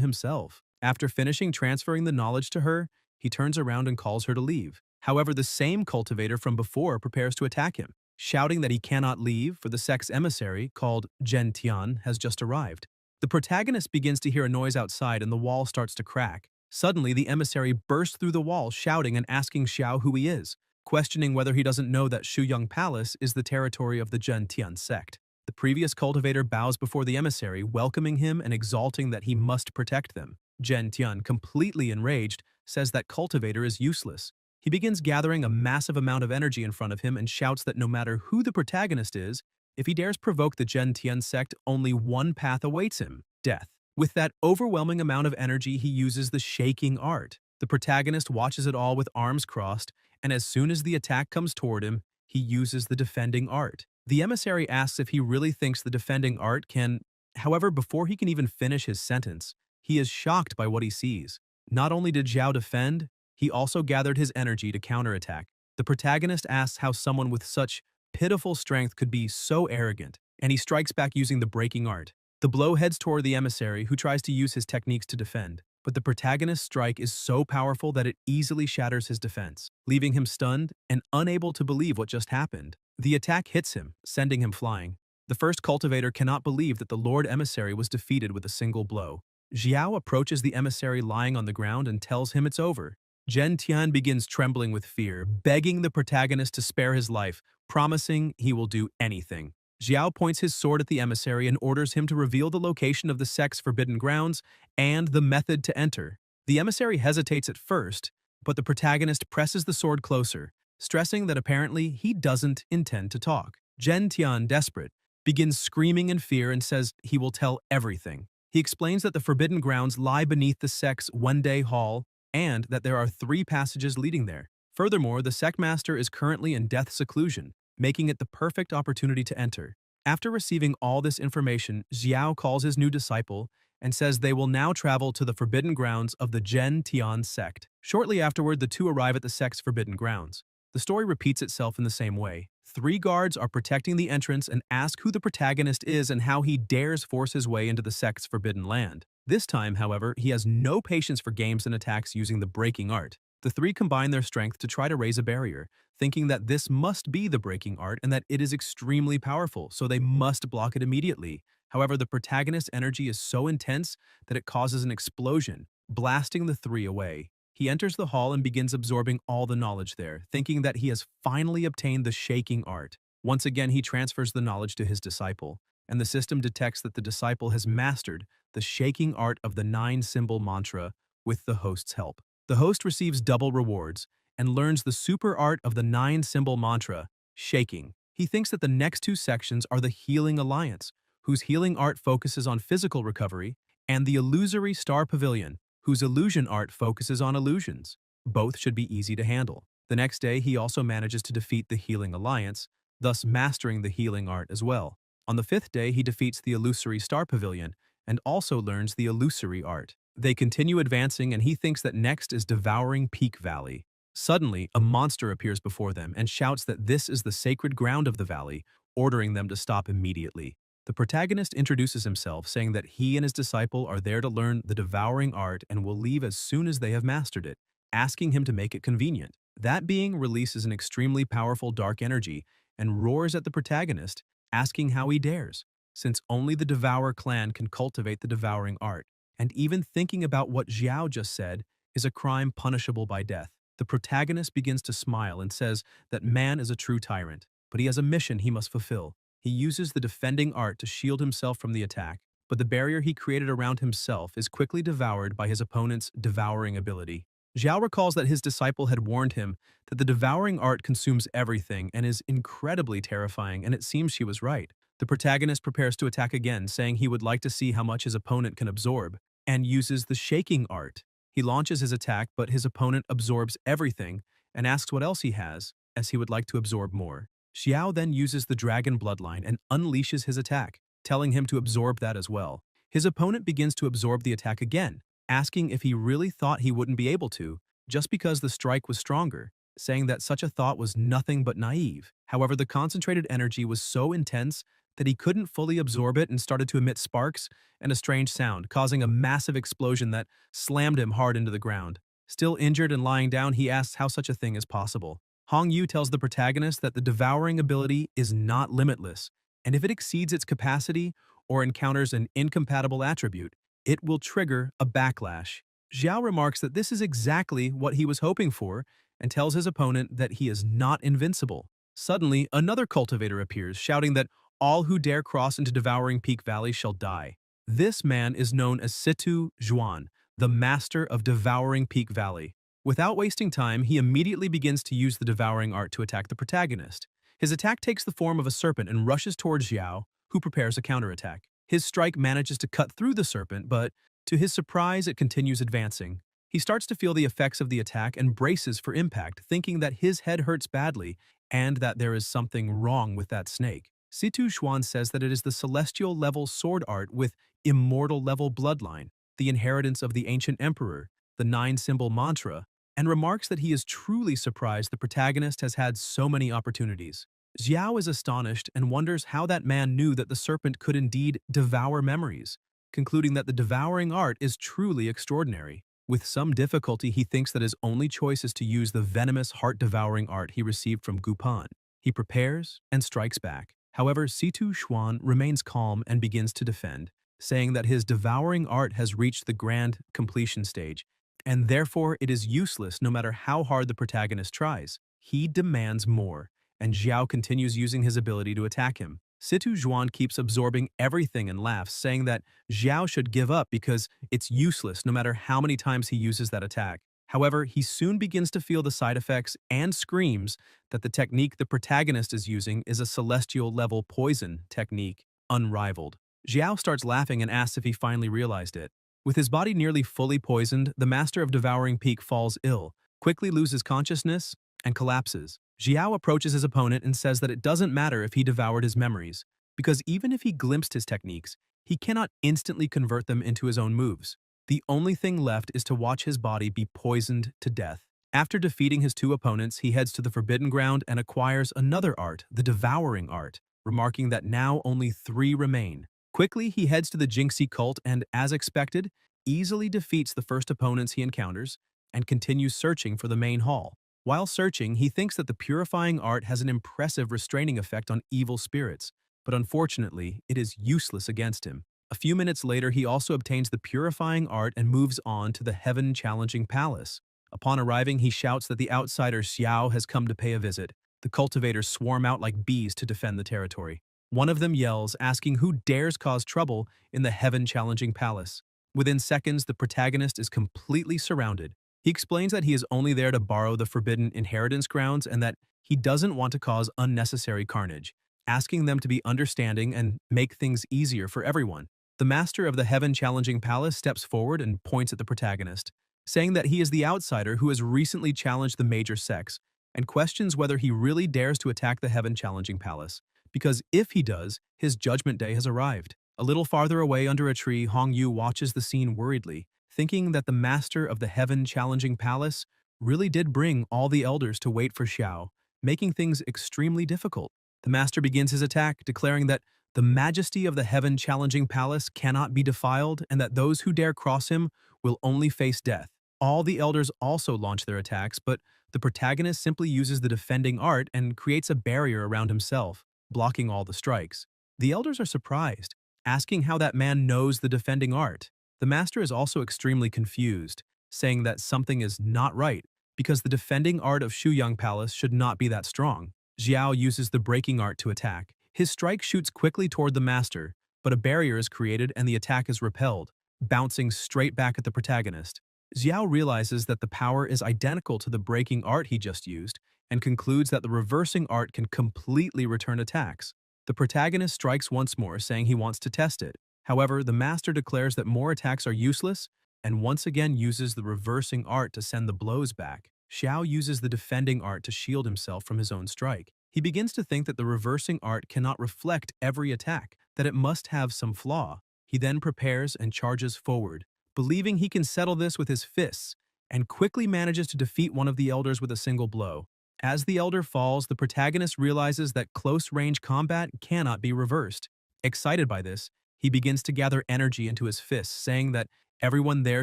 himself? After finishing transferring the knowledge to her, he turns around and calls her to leave. However, the same cultivator from before prepares to attack him, shouting that he cannot leave for the Sect's emissary, called Zhen Tian, has just arrived. The protagonist begins to hear a noise outside and the wall starts to crack. Suddenly, the emissary bursts through the wall, shouting and asking Xiao who he is, questioning whether he doesn't know that Shuyang Palace is the territory of the Zhen Tian sect. The previous cultivator bows before the emissary, welcoming him and exalting that he must protect them. Zhen Tian, completely enraged, says that cultivator is useless. He begins gathering a massive amount of energy in front of him and shouts that no matter who the protagonist is, if he dares provoke the Zhen Tian sect, only one path awaits him: death. With that overwhelming amount of energy, he uses the shaking art. The protagonist watches it all with arms crossed, and as soon as the attack comes toward him, he uses the defending art. The emissary asks if he really thinks the defending art can... However, before he can even finish his sentence, he is shocked by what he sees. Not only did Zhao defend, he also gathered his energy to counterattack. The protagonist asks how someone with such pitiful strength could be so arrogant, and he strikes back using the breaking art. The blow heads toward the emissary, who tries to use his techniques to defend, but the protagonist's strike is so powerful that it easily shatters his defense, leaving him stunned and unable to believe what just happened. The attack hits him, sending him flying. The first cultivator cannot believe that the Lord Emissary was defeated with a single blow. Xiao approaches the emissary lying on the ground and tells him it's over. Zhen Tian begins trembling with fear, begging the protagonist to spare his life, promising he will do anything. Xiao points his sword at the emissary and orders him to reveal the location of the sect's forbidden grounds and the method to enter. The emissary hesitates at first, but the protagonist presses the sword closer, stressing that apparently he doesn't intend to talk. Zhen Tian, desperate, begins screaming in fear and says he will tell everything. He explains that the forbidden grounds lie beneath the sect's one-day hall and that there are 3 passages leading there. Furthermore, the sect master is currently in death seclusion, making it the perfect opportunity to enter. After receiving all this information, Xiao calls his new disciple and says they will now travel to the forbidden grounds of the Zhen Tian sect. Shortly afterward, the two arrive at the sect's forbidden grounds. The story repeats itself in the same way. 3 guards are protecting the entrance and ask who the protagonist is and how he dares force his way into the sect's forbidden land. This time, however, he has no patience for games and attacks using the breaking art. The 3 combine their strength to try to raise a barrier, thinking that this must be the breaking art and that it is extremely powerful, so they must block it immediately. However, the protagonist's energy is so intense that it causes an explosion, blasting the 3 away. He enters the hall and begins absorbing all the knowledge there, thinking that he has finally obtained the shaking art. Once again, he transfers the knowledge to his disciple, and the system detects that the disciple has mastered the shaking art of the 9-symbol mantra with the host's help. The host receives double rewards and learns the super art of the 9-symbol mantra, shaking. He thinks that the next 2 sections are the Healing Alliance, whose healing art focuses on physical recovery, and the Illusory Star Pavilion, whose illusion art focuses on illusions. Both should be easy to handle. The next day, he also manages to defeat the Healing Alliance, thus mastering the healing art as well. On the 5th day, he defeats the Illusory Star Pavilion and also learns the illusory art. They continue advancing and he thinks that next is Devouring Peak Valley. Suddenly, a monster appears before them and shouts that this is the sacred ground of the valley, ordering them to stop immediately. The protagonist introduces himself, saying that he and his disciple are there to learn the devouring art and will leave as soon as they have mastered it, asking him to make it convenient. That being releases an extremely powerful dark energy and roars at the protagonist, asking how he dares, since only the Devour clan can cultivate the devouring art, and even thinking about what Xiao just said is a crime punishable by death. The protagonist begins to smile and says that man is a true tyrant, but he has a mission he must fulfill. He uses the defending art to shield himself from the attack, but the barrier he created around himself is quickly devoured by his opponent's devouring ability. Xiao recalls that his disciple had warned him that the devouring art consumes everything and is incredibly terrifying, and it seems she was right. The protagonist prepares to attack again, saying he would like to see how much his opponent can absorb, and uses the shaking art. He launches his attack, but his opponent absorbs everything and asks what else he has, as he would like to absorb more. Xiao then uses the dragon bloodline and unleashes his attack, telling him to absorb that as well. His opponent begins to absorb the attack again, asking if he really thought he wouldn't be able to, just because the strike was stronger, saying that such a thought was nothing but naive. However, the concentrated energy was so intense that he couldn't fully absorb it and started to emit sparks and a strange sound, causing a massive explosion that slammed him hard into the ground. Still injured and lying down, he asks how such a thing is possible. Hong Yu tells the protagonist that the devouring ability is not limitless, and if it exceeds its capacity or encounters an incompatible attribute, it will trigger a backlash. Xiao remarks that this is exactly what he was hoping for and tells his opponent that he is not invincible. Suddenly, another cultivator appears, shouting that all who dare cross into Devouring Peak Valley shall die. This man is known as Situ Zhuan, the master of Devouring Peak Valley. Without wasting time, he immediately begins to use the devouring art to attack the protagonist. His attack takes the form of a serpent and rushes towards Xiao, who prepares a counterattack. His strike manages to cut through the serpent, but to his surprise, it continues advancing. He starts to feel the effects of the attack and braces for impact, thinking that his head hurts badly and that there is something wrong with that snake. Situ Xuan says that it is the celestial level sword art with immortal level bloodline, the inheritance of the ancient emperor, the 9-symbol mantra, and remarks that he is truly surprised the protagonist has had so many opportunities. Xiao is astonished and wonders how that man knew that the serpent could indeed devour memories, concluding that the devouring art is truly extraordinary. With some difficulty, he thinks that his only choice is to use the venomous heart-devouring art he received from Gupan. He prepares and strikes back. However, Situ Xuan remains calm and begins to defend, saying that his devouring art has reached the grand completion stage, and therefore it is useless no matter how hard the protagonist tries. He demands more, and Xiao continues using his ability to attack him. Situ Zhuan keeps absorbing everything and laughs, saying that Xiao should give up because it's useless no matter how many times he uses that attack. However, he soon begins to feel the side effects and screams that the technique the protagonist is using is a celestial-level poison technique, unrivaled. Xiao starts laughing and asks if he finally realized it. With his body nearly fully poisoned, the Master of Devouring Peak falls ill, quickly loses consciousness, and collapses. Xiao approaches his opponent and says that it doesn't matter if he devoured his memories, because even if he glimpsed his techniques, he cannot instantly convert them into his own moves. The only thing left is to watch his body be poisoned to death. After defeating his two opponents, he heads to the Forbidden Ground and acquires another art, the Devouring Art, remarking that now only 3 remain. Quickly, he heads to the Jinxie cult and, as expected, easily defeats the first opponents he encounters and continues searching for the main hall. While searching, he thinks that the purifying art has an impressive restraining effect on evil spirits, but unfortunately, it is useless against him. A few minutes later, he also obtains the purifying art and moves on to the heaven-challenging palace. Upon arriving, he shouts that the outsider Xiao has come to pay a visit. The cultivators swarm out like bees to defend the territory. One of them yells, asking who dares cause trouble in the heaven-challenging palace. Within seconds, the protagonist is completely surrounded. He explains that he is only there to borrow the forbidden inheritance grounds and that he doesn't want to cause unnecessary carnage, asking them to be understanding and make things easier for everyone. The master of the heaven-challenging palace steps forward and points at the protagonist, saying that he is the outsider who has recently challenged the major sects and questions whether he really dares to attack the heaven-challenging palace, because if he does, his judgment day has arrived. A little farther away under a tree, Hong Yu watches the scene worriedly, thinking that the master of the heaven-challenging palace really did bring all the elders to wait for Xiao, making things extremely difficult. The master begins his attack, declaring that the majesty of the heaven-challenging palace cannot be defiled and that those who dare cross him will only face death. All the elders also launch their attacks, but the protagonist simply uses the defending art and creates a barrier around himself, blocking all the strikes. The elders are surprised, asking how that man knows the defending art. The master is also extremely confused, saying that something is not right because the defending art of Shuyang Palace should not be that strong. Xiao uses the breaking art to attack. His strike shoots quickly toward the master, but a barrier is created and the attack is repelled, bouncing straight back at the protagonist. Xiao realizes that the power is identical to the breaking art he just used and concludes that the reversing art can completely return attacks. The protagonist strikes once more, saying he wants to test it. However, the master declares that more attacks are useless and once again uses the reversing art to send the blows back. Xiao uses the defending art to shield himself from his own strike. He begins to think that the reversing art cannot reflect every attack, that it must have some flaw. He then prepares and charges forward, believing he can settle this with his fists, and quickly manages to defeat one of the elders with a single blow. As the elder falls, the protagonist realizes that close-range combat cannot be reversed. Excited by this, he begins to gather energy into his fists, saying that everyone there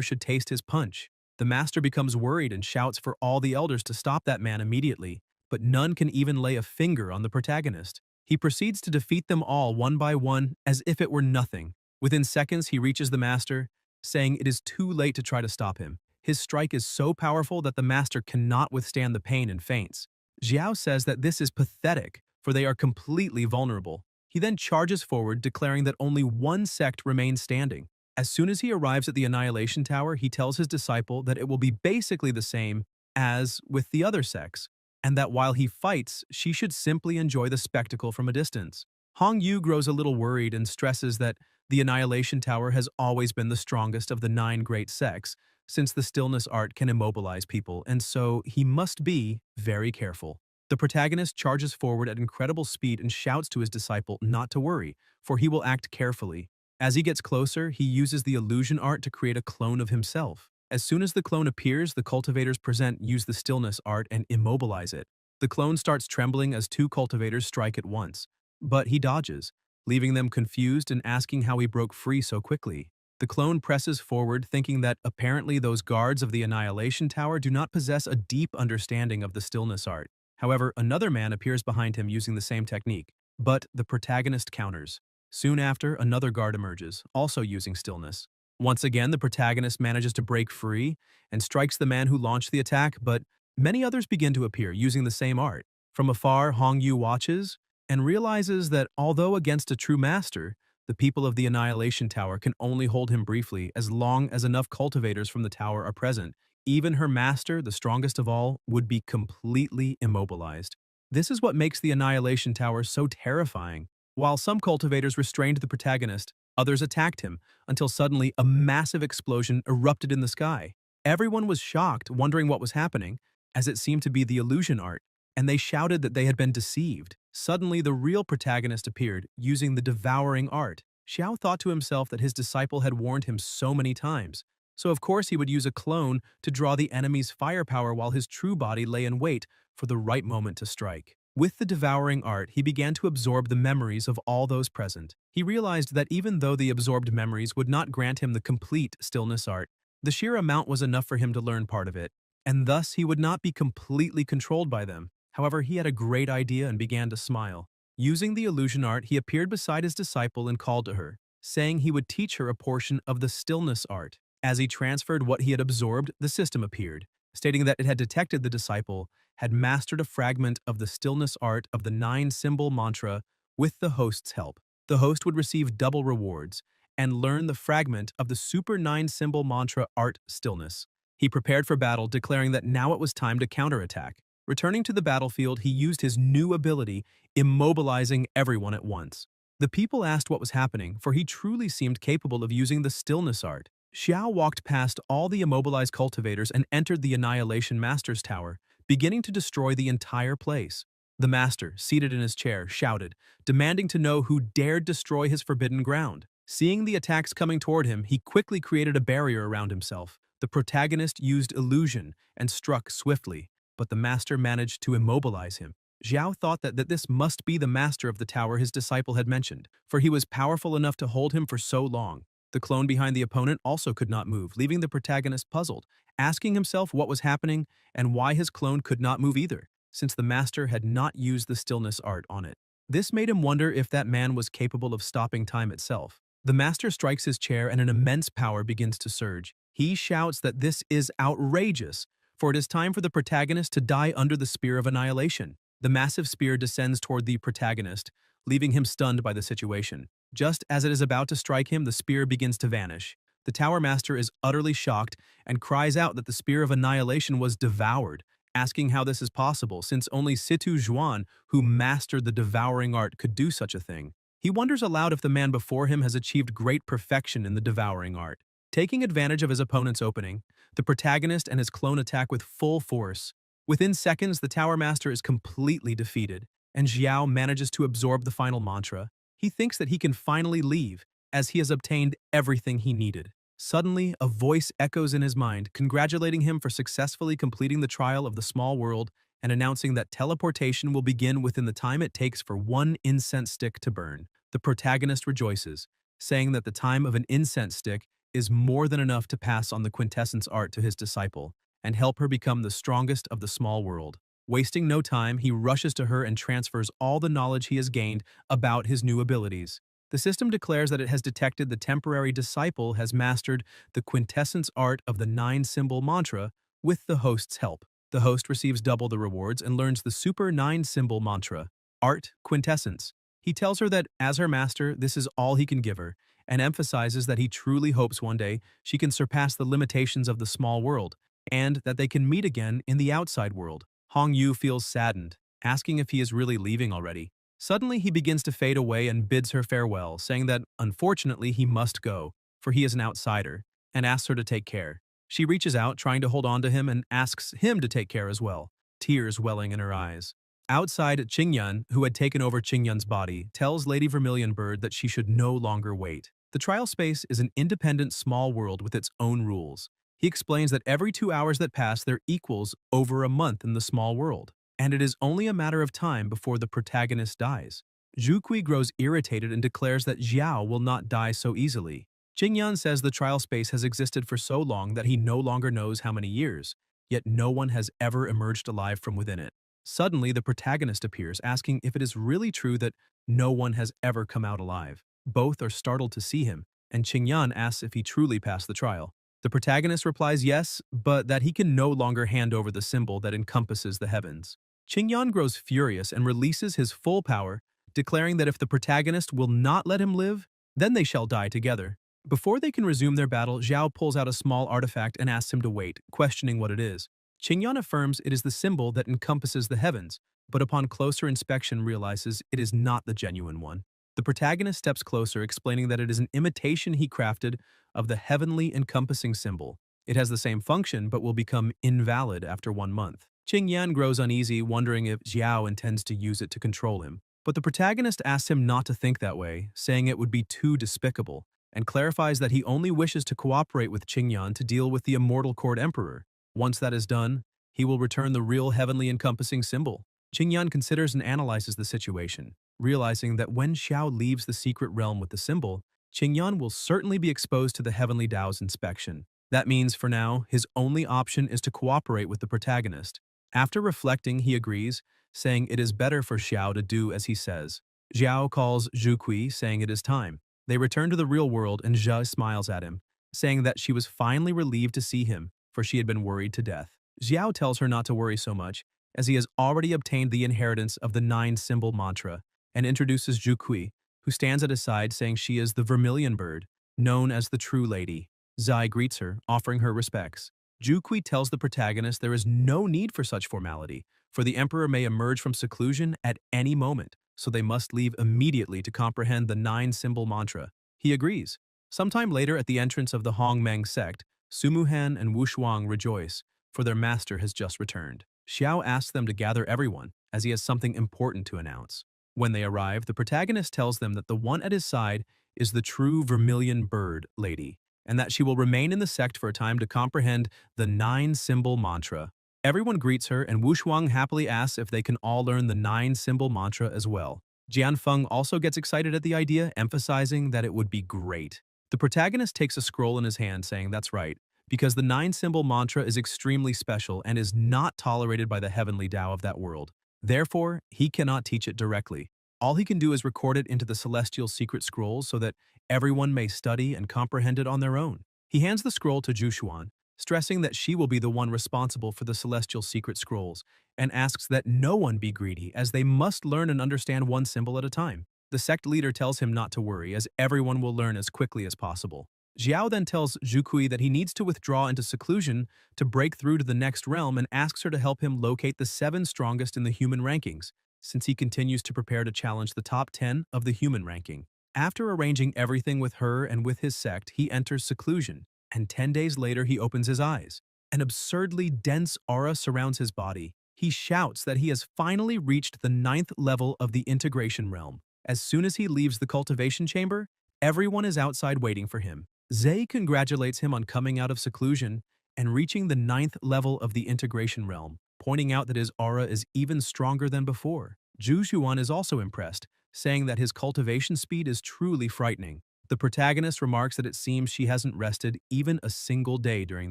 should taste his punch. The master becomes worried and shouts for all the elders to stop that man immediately, but none can even lay a finger on the protagonist. He proceeds to defeat them all one by one as if it were nothing. Within seconds, he reaches the master, saying it is too late to try to stop him. His strike is so powerful that the master cannot withstand the pain and faints. Xiao says that this is pathetic, for they are completely vulnerable. He then charges forward, declaring that only one sect remains standing. As soon as he arrives at the Annihilation Tower, he tells his disciple that it will be basically the same as with the other sects, and that while he fights, she should simply enjoy the spectacle from a distance. Hong Yu grows a little worried and stresses that the Annihilation Tower has always been the strongest of the 9 great sects, since the stillness art can immobilize people, and so he must be very careful. The protagonist charges forward at incredible speed and shouts to his disciple not to worry, for he will act carefully. As he gets closer, he uses the illusion art to create a clone of himself. As soon as the clone appears, the cultivators present use the stillness art and immobilize it. The clone starts trembling as 2 cultivators strike at once, but he dodges, leaving them confused and asking how he broke free so quickly. The clone presses forward, thinking that apparently those guards of the Annihilation Tower do not possess a deep understanding of the stillness art. However, another man appears behind him using the same technique, but the protagonist counters. Soon after, another guard emerges, also using stillness. Once again, the protagonist manages to break free and strikes the man who launched the attack, but many others begin to appear using the same art. From afar, Hong Yu watches and realizes that although against a true master, the people of the Annihilation Tower can only hold him briefly as long as enough cultivators from the tower are present. Even her master, the strongest of all, would be completely immobilized. This is what makes the Annihilation Tower so terrifying. While some cultivators restrained the protagonist, others attacked him, until suddenly a massive explosion erupted in the sky. Everyone was shocked, wondering what was happening, as it seemed to be the illusion art, and they shouted that they had been deceived. Suddenly, the real protagonist appeared, using the devouring art. Xiao thought to himself that his disciple had warned him so many times, so of course he would use a clone to draw the enemy's firepower while his true body lay in wait for the right moment to strike. With the devouring art, he began to absorb the memories of all those present. He realized that even though the absorbed memories would not grant him the complete stillness art, the sheer amount was enough for him to learn part of it, and thus he would not be completely controlled by them. However, he had a great idea and began to smile. Using the illusion art, he appeared beside his disciple and called to her, saying he would teach her a portion of the stillness art. As he transferred what he had absorbed, the system appeared, stating that it had detected the disciple had mastered a fragment of the stillness art of the 9-symbol mantra with the host's help. The host would receive double rewards and learn the fragment of the super 9-symbol mantra art stillness. He prepared for battle, declaring that now it was time to counterattack. Returning to the battlefield, he used his new ability, immobilizing everyone at once. The people asked what was happening, for he truly seemed capable of using the stillness art. Xiao walked past all the immobilized cultivators and entered the Annihilation Master's tower, beginning to destroy the entire place. The master, seated in his chair, shouted, demanding to know who dared destroy his forbidden ground. Seeing the attacks coming toward him, he quickly created a barrier around himself. The protagonist used illusion and struck swiftly, but the master managed to immobilize him. Xiao thought that this must be the master of the tower his disciple had mentioned, for he was powerful enough to hold him for so long. The clone behind the opponent also could not move, leaving the protagonist puzzled, asking himself what was happening and why his clone could not move either, since the master had not used the stillness art on it. This made him wonder if that man was capable of stopping time itself. The master strikes his chair and an immense power begins to surge. He shouts that this is outrageous, for it is time for the protagonist to die under the spear of annihilation. The massive spear descends toward the protagonist, leaving him stunned by the situation. Just as it is about to strike him, the spear begins to vanish. The Tower Master is utterly shocked and cries out that the Spear of Annihilation was devoured, asking how this is possible since only Situ Zhuan, who mastered the devouring art, could do such a thing. He wonders aloud if the man before him has achieved great perfection in the devouring art. Taking advantage of his opponent's opening, the protagonist and his clone attack with full force. Within seconds, the Tower Master is completely defeated, and Xiao manages to absorb the final mantra. He thinks that he can finally leave, as he has obtained everything he needed. Suddenly, a voice echoes in his mind, congratulating him for successfully completing the trial of the small world and announcing that teleportation will begin within the time it takes for one incense stick to burn. The protagonist rejoices, saying that the time of an incense stick is more than enough to pass on the quintessence art to his disciple and help her become the strongest of the small world. Wasting no time, he rushes to her and transfers all the knowledge he has gained about his new abilities. The system declares that it has detected the temporary disciple has mastered the quintessence art of the 9-symbol mantra with the host's help. The host receives double the rewards and learns the super 9-symbol mantra, art quintessence. He tells her that, as her master, this is all he can give her, and emphasizes that he truly hopes one day she can surpass the limitations of the small world, and that they can meet again in the outside world. Hong Yu feels saddened, asking if he is really leaving already. Suddenly, he begins to fade away and bids her farewell, saying that, unfortunately, he must go, for he is an outsider, and asks her to take care. She reaches out, trying to hold on to him, and asks him to take care as well, tears welling in her eyes. Outside, Qingyun, who had taken over Qingyun's body, tells Lady Vermilion Bird that she should no longer wait. The trial space is an independent small world with its own rules. He explains that every 2 hours that pass there equals over a month in the small world, and it is only a matter of time before the protagonist dies. Zhu Kui grows irritated and declares that Xiao will not die so easily. Qingyan says the trial space has existed for so long that he no longer knows how many years, yet no one has ever emerged alive from within it. Suddenly, the protagonist appears, asking if it is really true that no one has ever come out alive. Both are startled to see him, and Qingyan asks if he truly passed the trial. The protagonist replies yes, but that he can no longer hand over the symbol that encompasses the heavens. Qingyan grows furious and releases his full power, declaring that if the protagonist will not let him live, then they shall die together. Before they can resume their battle, Zhao pulls out a small artifact and asks him to wait, questioning what it is. Qingyan affirms it is the symbol that encompasses the heavens, but upon closer inspection realizes it is not the genuine one. The protagonist steps closer, explaining that it is an imitation he crafted of the heavenly encompassing symbol. It has the same function, but will become invalid after 1 month. Qingyan grows uneasy, wondering if Zhao intends to use it to control him. But the protagonist asks him not to think that way, saying it would be too despicable, and clarifies that he only wishes to cooperate with Qingyan to deal with the immortal court emperor. Once that is done, he will return the real heavenly encompassing symbol. Qingyan considers and analyzes the situation, realizing that when Xiao leaves the secret realm with the symbol, Qingyan will certainly be exposed to the heavenly Tao's inspection. That means, for now, his only option is to cooperate with the protagonist. After reflecting, he agrees, saying it is better for Xiao to do as he says. Zhao calls Zhu Kui, saying it is time. They return to the real world and Zhe smiles at him, saying that she was finally relieved to see him, for she had been worried to death. Xiao tells her not to worry so much, as he has already obtained the inheritance of the 9-symbol mantra, and introduces Zhu Kui, who stands at his side saying she is the vermilion bird, known as the true lady. Zai greets her, offering her respects. Zhu Kui tells the protagonist there is no need for such formality, for the emperor may emerge from seclusion at any moment, so they must leave immediately to comprehend the 9-symbol mantra. He agrees. Sometime later at the entrance of the Hongmeng sect, Sumuhan and Wushuang rejoice, for their master has just returned. Xiao asks them to gather everyone, as he has something important to announce. When they arrive, the protagonist tells them that the one at his side is the true vermilion bird lady, and that she will remain in the sect for a time to comprehend the 9-symbol mantra. Everyone greets her, and Wushuang happily asks if they can all learn the 9-symbol mantra as well. Jianfeng also gets excited at the idea, emphasizing that it would be great. The protagonist takes a scroll in his hand, saying that's right, because the 9-symbol mantra is extremely special and is not tolerated by the heavenly Tao of that world. Therefore, he cannot teach it directly. All he can do is record it into the celestial secret scrolls so that everyone may study and comprehend it on their own. He hands the scroll to Jushuan, stressing that she will be the one responsible for the celestial secret scrolls, and asks that no one be greedy, as they must learn and understand one symbol at a time. The sect leader tells him not to worry, as everyone will learn as quickly as possible. Xiao then tells Zhu Kui that he needs to withdraw into seclusion to break through to the next realm, and asks her to help him locate the 7 strongest in the human rankings, since he continues to prepare to challenge the top 10 of the human ranking. After arranging everything with her and with his sect, he enters seclusion, and 10 days later he opens his eyes. An absurdly dense aura surrounds his body. He shouts that he has finally reached the 9th level of the integration realm. As soon as he leaves the cultivation chamber, everyone is outside waiting for him. Zhe congratulates him on coming out of seclusion and reaching the 9th level of the integration realm, pointing out that his aura is even stronger than before. Zhu Xuan is also impressed, saying that his cultivation speed is truly frightening. The protagonist remarks that it seems she hasn't rested even a single day during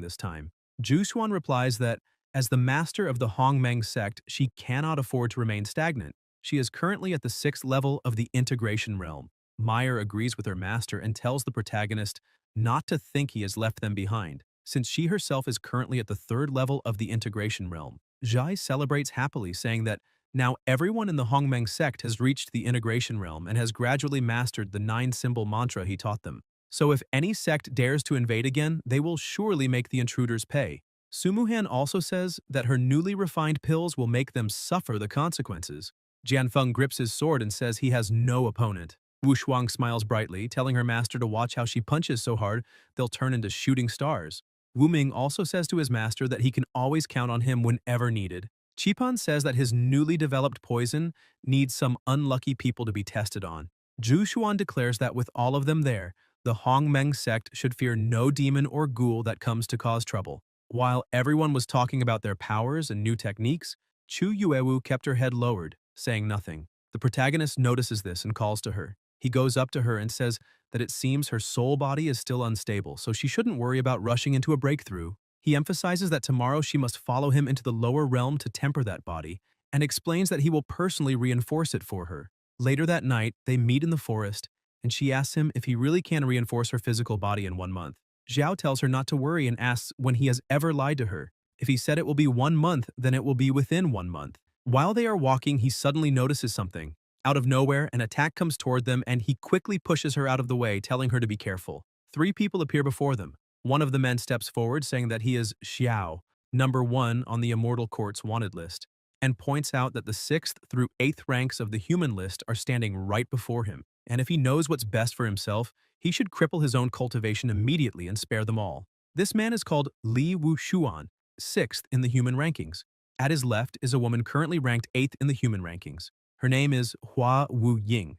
this time. Zhu Xuan replies that, as the master of the Hongmeng sect, she cannot afford to remain stagnant. She is currently at the 6th level of the integration realm. Meyer agrees with her master and tells the protagonist not to think he has left them behind, since she herself is currently at the 3rd level of the integration realm. Zhai celebrates happily, saying that now everyone in the Hongmeng sect has reached the integration realm and has gradually mastered the 9-symbol mantra he taught them. So if any sect dares to invade again, they will surely make the intruders pay. Sumuhan also says that her newly refined pills will make them suffer the consequences. Jianfeng grips his sword and says he has no opponent. Wushuang smiles brightly, telling her master to watch how she punches so hard they'll turn into shooting stars. Wu Ming also says to his master that he can always count on him whenever needed. Qipan says that his newly developed poison needs some unlucky people to be tested on. Zhu Xuan declares that with all of them there, the Hongmeng sect should fear no demon or ghoul that comes to cause trouble. While everyone was talking about their powers and new techniques, Chu Yuewu kept her head lowered, saying nothing. The protagonist notices this and calls to her. He goes up to her and says that it seems her soul body is still unstable, so she shouldn't worry about rushing into a breakthrough. He emphasizes that tomorrow she must follow him into the lower realm to temper that body, and explains that he will personally reinforce it for her. Later that night, they meet in the forest, and she asks him if he really can reinforce her physical body in 1 month. Xiao tells her not to worry and asks when he has ever lied to her. If he said it will be 1 month, then it will be within 1 month. While they are walking, he suddenly notices something. Out of nowhere, an attack comes toward them and he quickly pushes her out of the way, telling her to be careful. 3 people appear before them. One of the men steps forward, saying that he is Xiao, #1 on the Immortal Court's wanted list, and points out that the 6th through 8th ranks of the human list are standing right before him, and if he knows what's best for himself, he should cripple his own cultivation immediately and spare them all. This man is called Li Wushuan, 6th in the human rankings. At his left is a woman currently ranked 8th in the human rankings. Her name is Hua Wu Ying.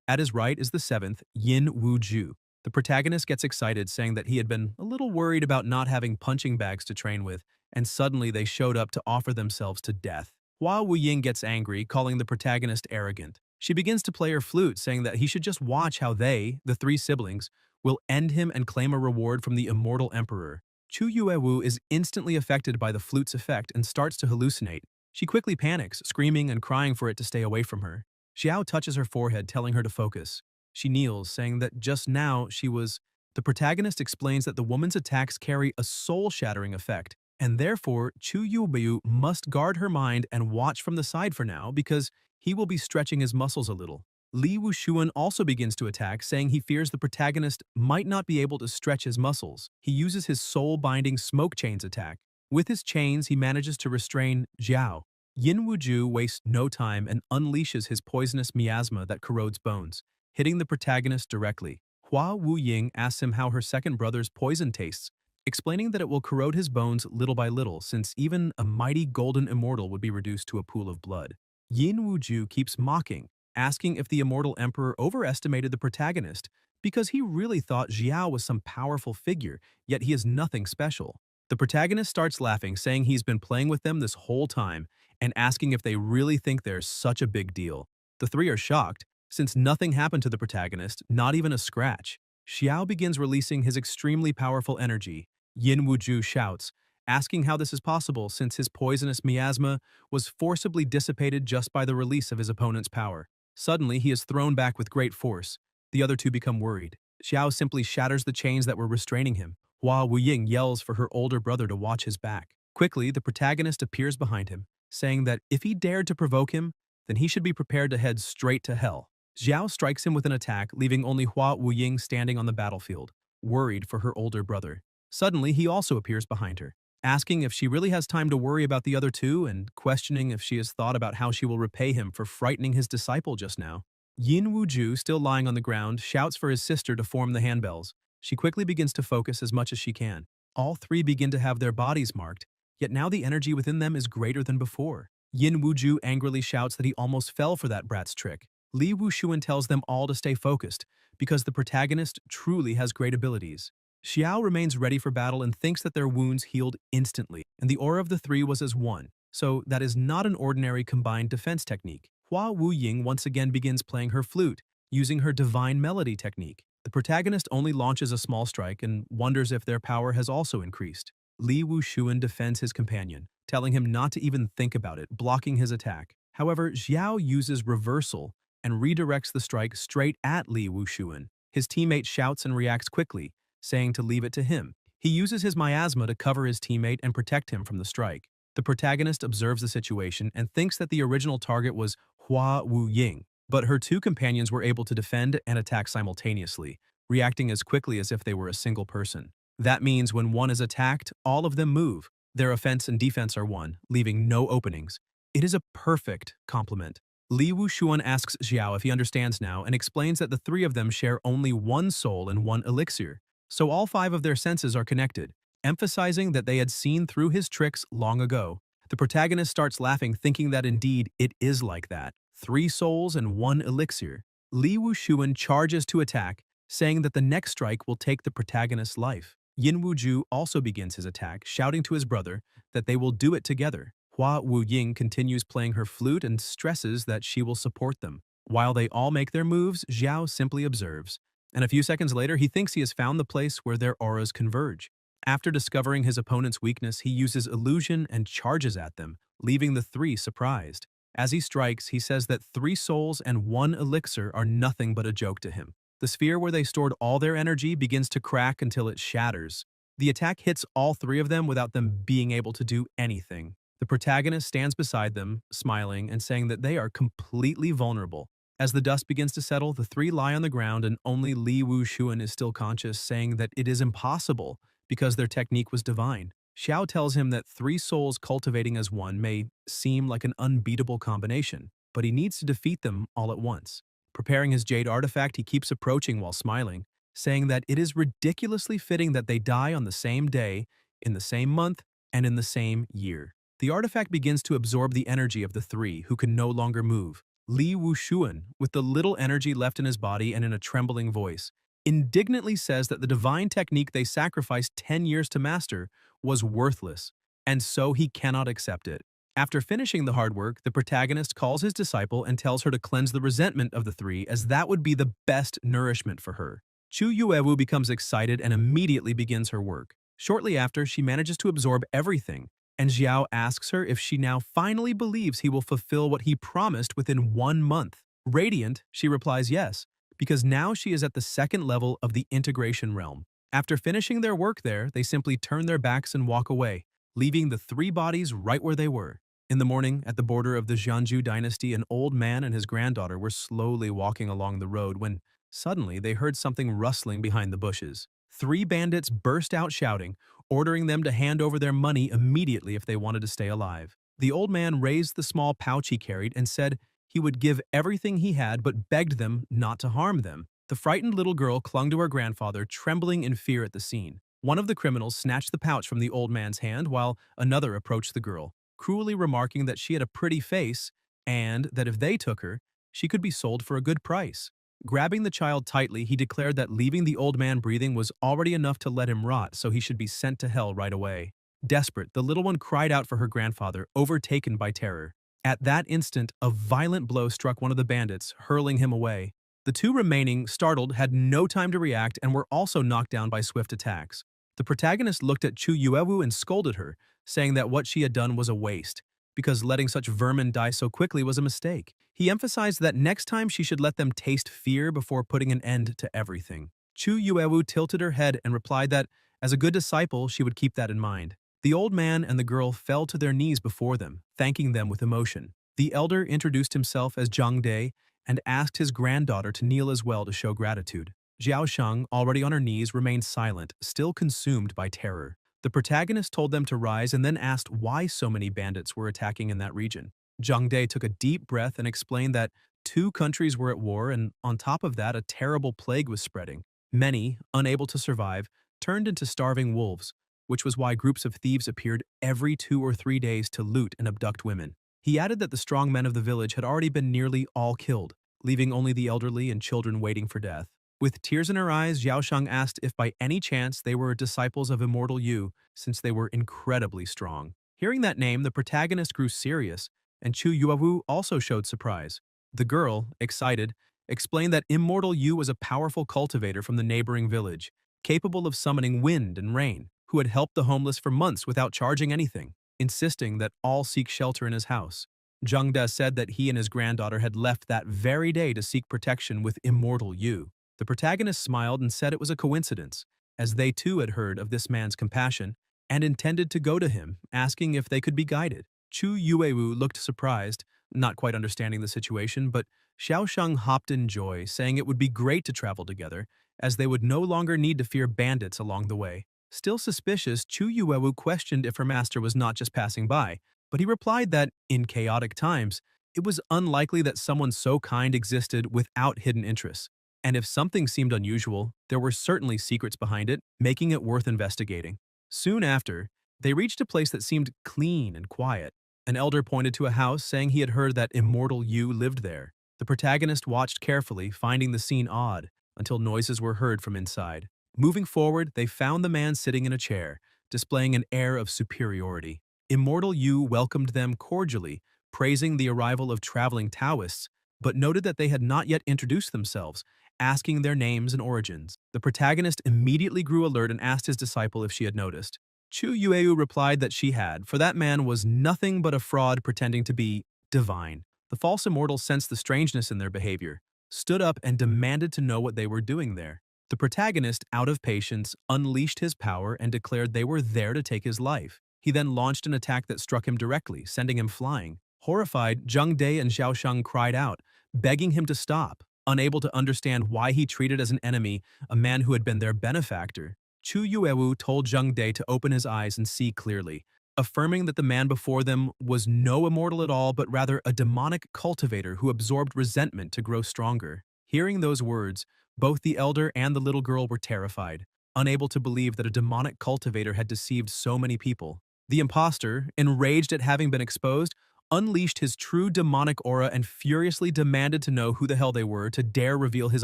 At his right is the 7th, Yin Wu Ju. The protagonist gets excited, saying that he had been a little worried about not having punching bags to train with, and suddenly they showed up to offer themselves to death. Hua Wu Ying gets angry, calling the protagonist arrogant. She begins to play her flute, saying that he should just watch how they, the 3 siblings, will end him and claim a reward from the immortal emperor. Chu Yuewu is instantly affected by the flute's effect and starts to hallucinate. She quickly panics, screaming and crying for it to stay away from her. Xiao touches her forehead, telling her to focus. She kneels, saying that just now she was... The protagonist explains that the woman's attacks carry a soul-shattering effect, and therefore Chu Yuewu must guard her mind and watch from the side for now because he will be stretching his muscles a little. Li Wushuan also begins to attack, saying he fears the protagonist might not be able to stretch his muscles. He uses his soul-binding smoke chains attack. With his chains, he manages to restrain Xiao. Yin Wuju wastes no time and unleashes his poisonous miasma that corrodes bones, hitting the protagonist directly. Hua Wu Ying asks him how her second brother's poison tastes, explaining that it will corrode his bones little by little, since even a mighty golden immortal would be reduced to a pool of blood. Yin Wuju keeps mocking, asking if the immortal emperor overestimated the protagonist, because he really thought Xiao was some powerful figure, yet he is nothing special. The protagonist starts laughing, saying he's been playing with them this whole time, and asking if they really think they're such a big deal. The 3 are shocked, since nothing happened to the protagonist, not even a scratch. Xiao begins releasing his extremely powerful energy. Yin Wuju shouts, asking how this is possible since his poisonous miasma was forcibly dissipated just by the release of his opponent's power. Suddenly, he is thrown back with great force. The other 2 become worried. Xiao simply shatters the chains that were restraining him, while Wu Ying yells for her older brother to watch his back. Quickly, the protagonist appears behind him, saying that if he dared to provoke him, then he should be prepared to head straight to hell. Xiao strikes him with an attack, leaving only Hua Wu Ying standing on the battlefield, worried for her older brother. Suddenly, he also appears behind her, asking if she really has time to worry about the other 2 and questioning if she has thought about how she will repay him for frightening his disciple just now. Yin Wuju, still lying on the ground, shouts for his sister to form the handbells. She quickly begins to focus as much as she can. All 3 begin to have their bodies marked, yet now the energy within them is greater than before. Yin Wuju angrily shouts that he almost fell for that brat's trick. Li Wushuan tells them all to stay focused, because the protagonist truly has great abilities. Xiao remains ready for battle and thinks that their wounds healed instantly, and the aura of the 3 was as one, so that is not an ordinary combined defense technique. Hua Wu Ying once again begins playing her flute, using her divine melody technique. The protagonist only launches a small strike and wonders if their power has also increased. Li Wushuan defends his companion, telling him not to even think about it, blocking his attack. However, Xiao uses reversal and redirects the strike straight at Li Wushuan. His teammate shouts and reacts quickly, saying to leave it to him. He uses his miasma to cover his teammate and protect him from the strike. The protagonist observes the situation and thinks that the original target was Hua Wu Ying, but her 2 companions were able to defend and attack simultaneously, reacting as quickly as if they were a single person. That means when one is attacked, all of them move. Their offense and defense are one, leaving no openings. It is a perfect complement. Li Wushuan asks Xiao if he understands now and explains that the 3 of them share only 1 soul and 1 elixir, so all 5 of their senses are connected, emphasizing that they had seen through his tricks long ago. The protagonist starts laughing, thinking that indeed it is like that. 3 souls and 1 elixir. Li Wushuan charges to attack, saying that the next strike will take the protagonist's life. Yin Wuju also begins his attack, shouting to his brother that they will do it together. Hua Wu Ying continues playing her flute and stresses that she will support them. While they all make their moves, Xiao simply observes. And a few seconds later, he thinks he has found the place where their auras converge. After discovering his opponent's weakness, he uses illusion and charges at them, leaving the three surprised. As he strikes, he says that 3 souls and 1 elixir are nothing but a joke to him. The sphere where they stored all their energy begins to crack until it shatters. The attack hits all 3 of them without them being able to do anything. The protagonist stands beside them, smiling and saying that they are completely vulnerable. As the dust begins to settle, the 3 lie on the ground and only Li Wuxuan is still conscious, saying that it is impossible because their technique was divine. Xiao tells him that 3 souls cultivating as one may seem like an unbeatable combination, but he needs to defeat them all at once. Preparing his jade artifact, he keeps approaching while smiling, saying that it is ridiculously fitting that they die on the same day, in the same month, and in the same year. The artifact begins to absorb the energy of the 3 who can no longer move. Li Wuxuan, with the little energy left in his body and in a trembling voice, indignantly says that the divine technique they sacrificed 10 years to master was worthless, and so he cannot accept it. After finishing the hard work, the protagonist calls his disciple and tells her to cleanse the resentment of the 3, as that would be the best nourishment for her. Chu Yuewu becomes excited and immediately begins her work. Shortly after, she manages to absorb everything, and Xiao asks her if she now finally believes he will fulfill what he promised within 1 month. Radiant, she replies yes, because now she is at the 2nd level of the integration realm. After finishing their work there, they simply turn their backs and walk away, leaving the 3 bodies right where they were. In the morning, at the border of the Jianzhu dynasty, an old man and his granddaughter were slowly walking along the road when suddenly they heard something rustling behind the bushes. 3 bandits burst out shouting, ordering them to hand over their money immediately if they wanted to stay alive. The old man raised the small pouch he carried and said he would give everything he had but begged them not to harm them. The frightened little girl clung to her grandfather, trembling in fear at the scene. One of the criminals snatched the pouch from the old man's hand while another approached the girl, cruelly remarking that she had a pretty face and that if they took her, she could be sold for a good price. Grabbing the child tightly, he declared that leaving the old man breathing was already enough to let him rot, so he should be sent to hell right away. Desperate, the little one cried out for her grandfather, overtaken by terror. At that instant, a violent blow struck one of the bandits, hurling him away. The 2 remaining, startled, had no time to react and were also knocked down by swift attacks. The protagonist looked at Chu Yuewu and scolded her, saying that what she had done was a waste, because letting such vermin die so quickly was a mistake. He emphasized that next time she should let them taste fear before putting an end to everything. Chu Yuewu tilted her head and replied that, as a good disciple, she would keep that in mind. The old man and the girl fell to their knees before them, thanking them with emotion. The elder introduced himself as Zhang Dai and asked his granddaughter to kneel as well to show gratitude. Jiao Sheng, already on her knees, remained silent, still consumed by terror. The protagonist told them to rise and then asked why so many bandits were attacking in that region. Zhang Dai took a deep breath and explained that 2 countries were at war and, on top of that, a terrible plague was spreading. Many, unable to survive, turned into starving wolves, which was why groups of thieves appeared every 2 or 3 days to loot and abduct women. He added that the strong men of the village had already been nearly all killed, leaving only the elderly and children waiting for death. With tears in her eyes, Xiaoshang asked if by any chance they were disciples of Immortal Yu, since they were incredibly strong. Hearing that name, the protagonist grew serious, and Chu Yuewu also showed surprise. The girl, excited, explained that Immortal Yu was a powerful cultivator from the neighboring village, capable of summoning wind and rain, who had helped the homeless for months without charging anything, insisting that all seek shelter in his house. Zhang Da said that he and his granddaughter had left that very day to seek protection with Immortal Yu. The protagonist smiled and said it was a coincidence, as they too had heard of this man's compassion and intended to go to him, asking if they could be guided. Chu Yuewu looked surprised, not quite understanding the situation, but Xiaosheng hopped in joy, saying it would be great to travel together, as they would no longer need to fear bandits along the way. Still suspicious, Chu Yuewu questioned if her master was not just passing by, but he replied that, in chaotic times, it was unlikely that someone so kind existed without hidden interests. And if something seemed unusual, there were certainly secrets behind it, making it worth investigating. Soon after, they reached a place that seemed clean and quiet. An elder pointed to a house, saying he had heard that Immortal Yu lived there. The protagonist watched carefully, finding the scene odd, until noises were heard from inside. Moving forward, they found the man sitting in a chair, displaying an air of superiority. Immortal Yu welcomed them cordially, praising the arrival of traveling Taoists, but noted that they had not yet introduced themselves, asking their names and origins. The protagonist immediately grew alert and asked his disciple if she had noticed. Chu Yueu replied that she had, for that man was nothing but a fraud pretending to be divine. The false immortal sensed the strangeness in their behavior, stood up and demanded to know what they were doing there. The protagonist, out of patience, unleashed his power and declared they were there to take his life. He then launched an attack that struck him directly, sending him flying. Horrified, Zheng De and Xiao Sheng cried out, begging him to stop. Unable to understand why he treated as an enemy a man who had been their benefactor, Chu Yuewu told Zheng De to open his eyes and see clearly, affirming that the man before them was no immortal at all but rather a demonic cultivator who absorbed resentment to grow stronger. Hearing those words, both the elder and the little girl were terrified, unable to believe that a demonic cultivator had deceived so many people. The imposter, enraged at having been exposed, unleashed his true demonic aura and furiously demanded to know who the hell they were to dare reveal his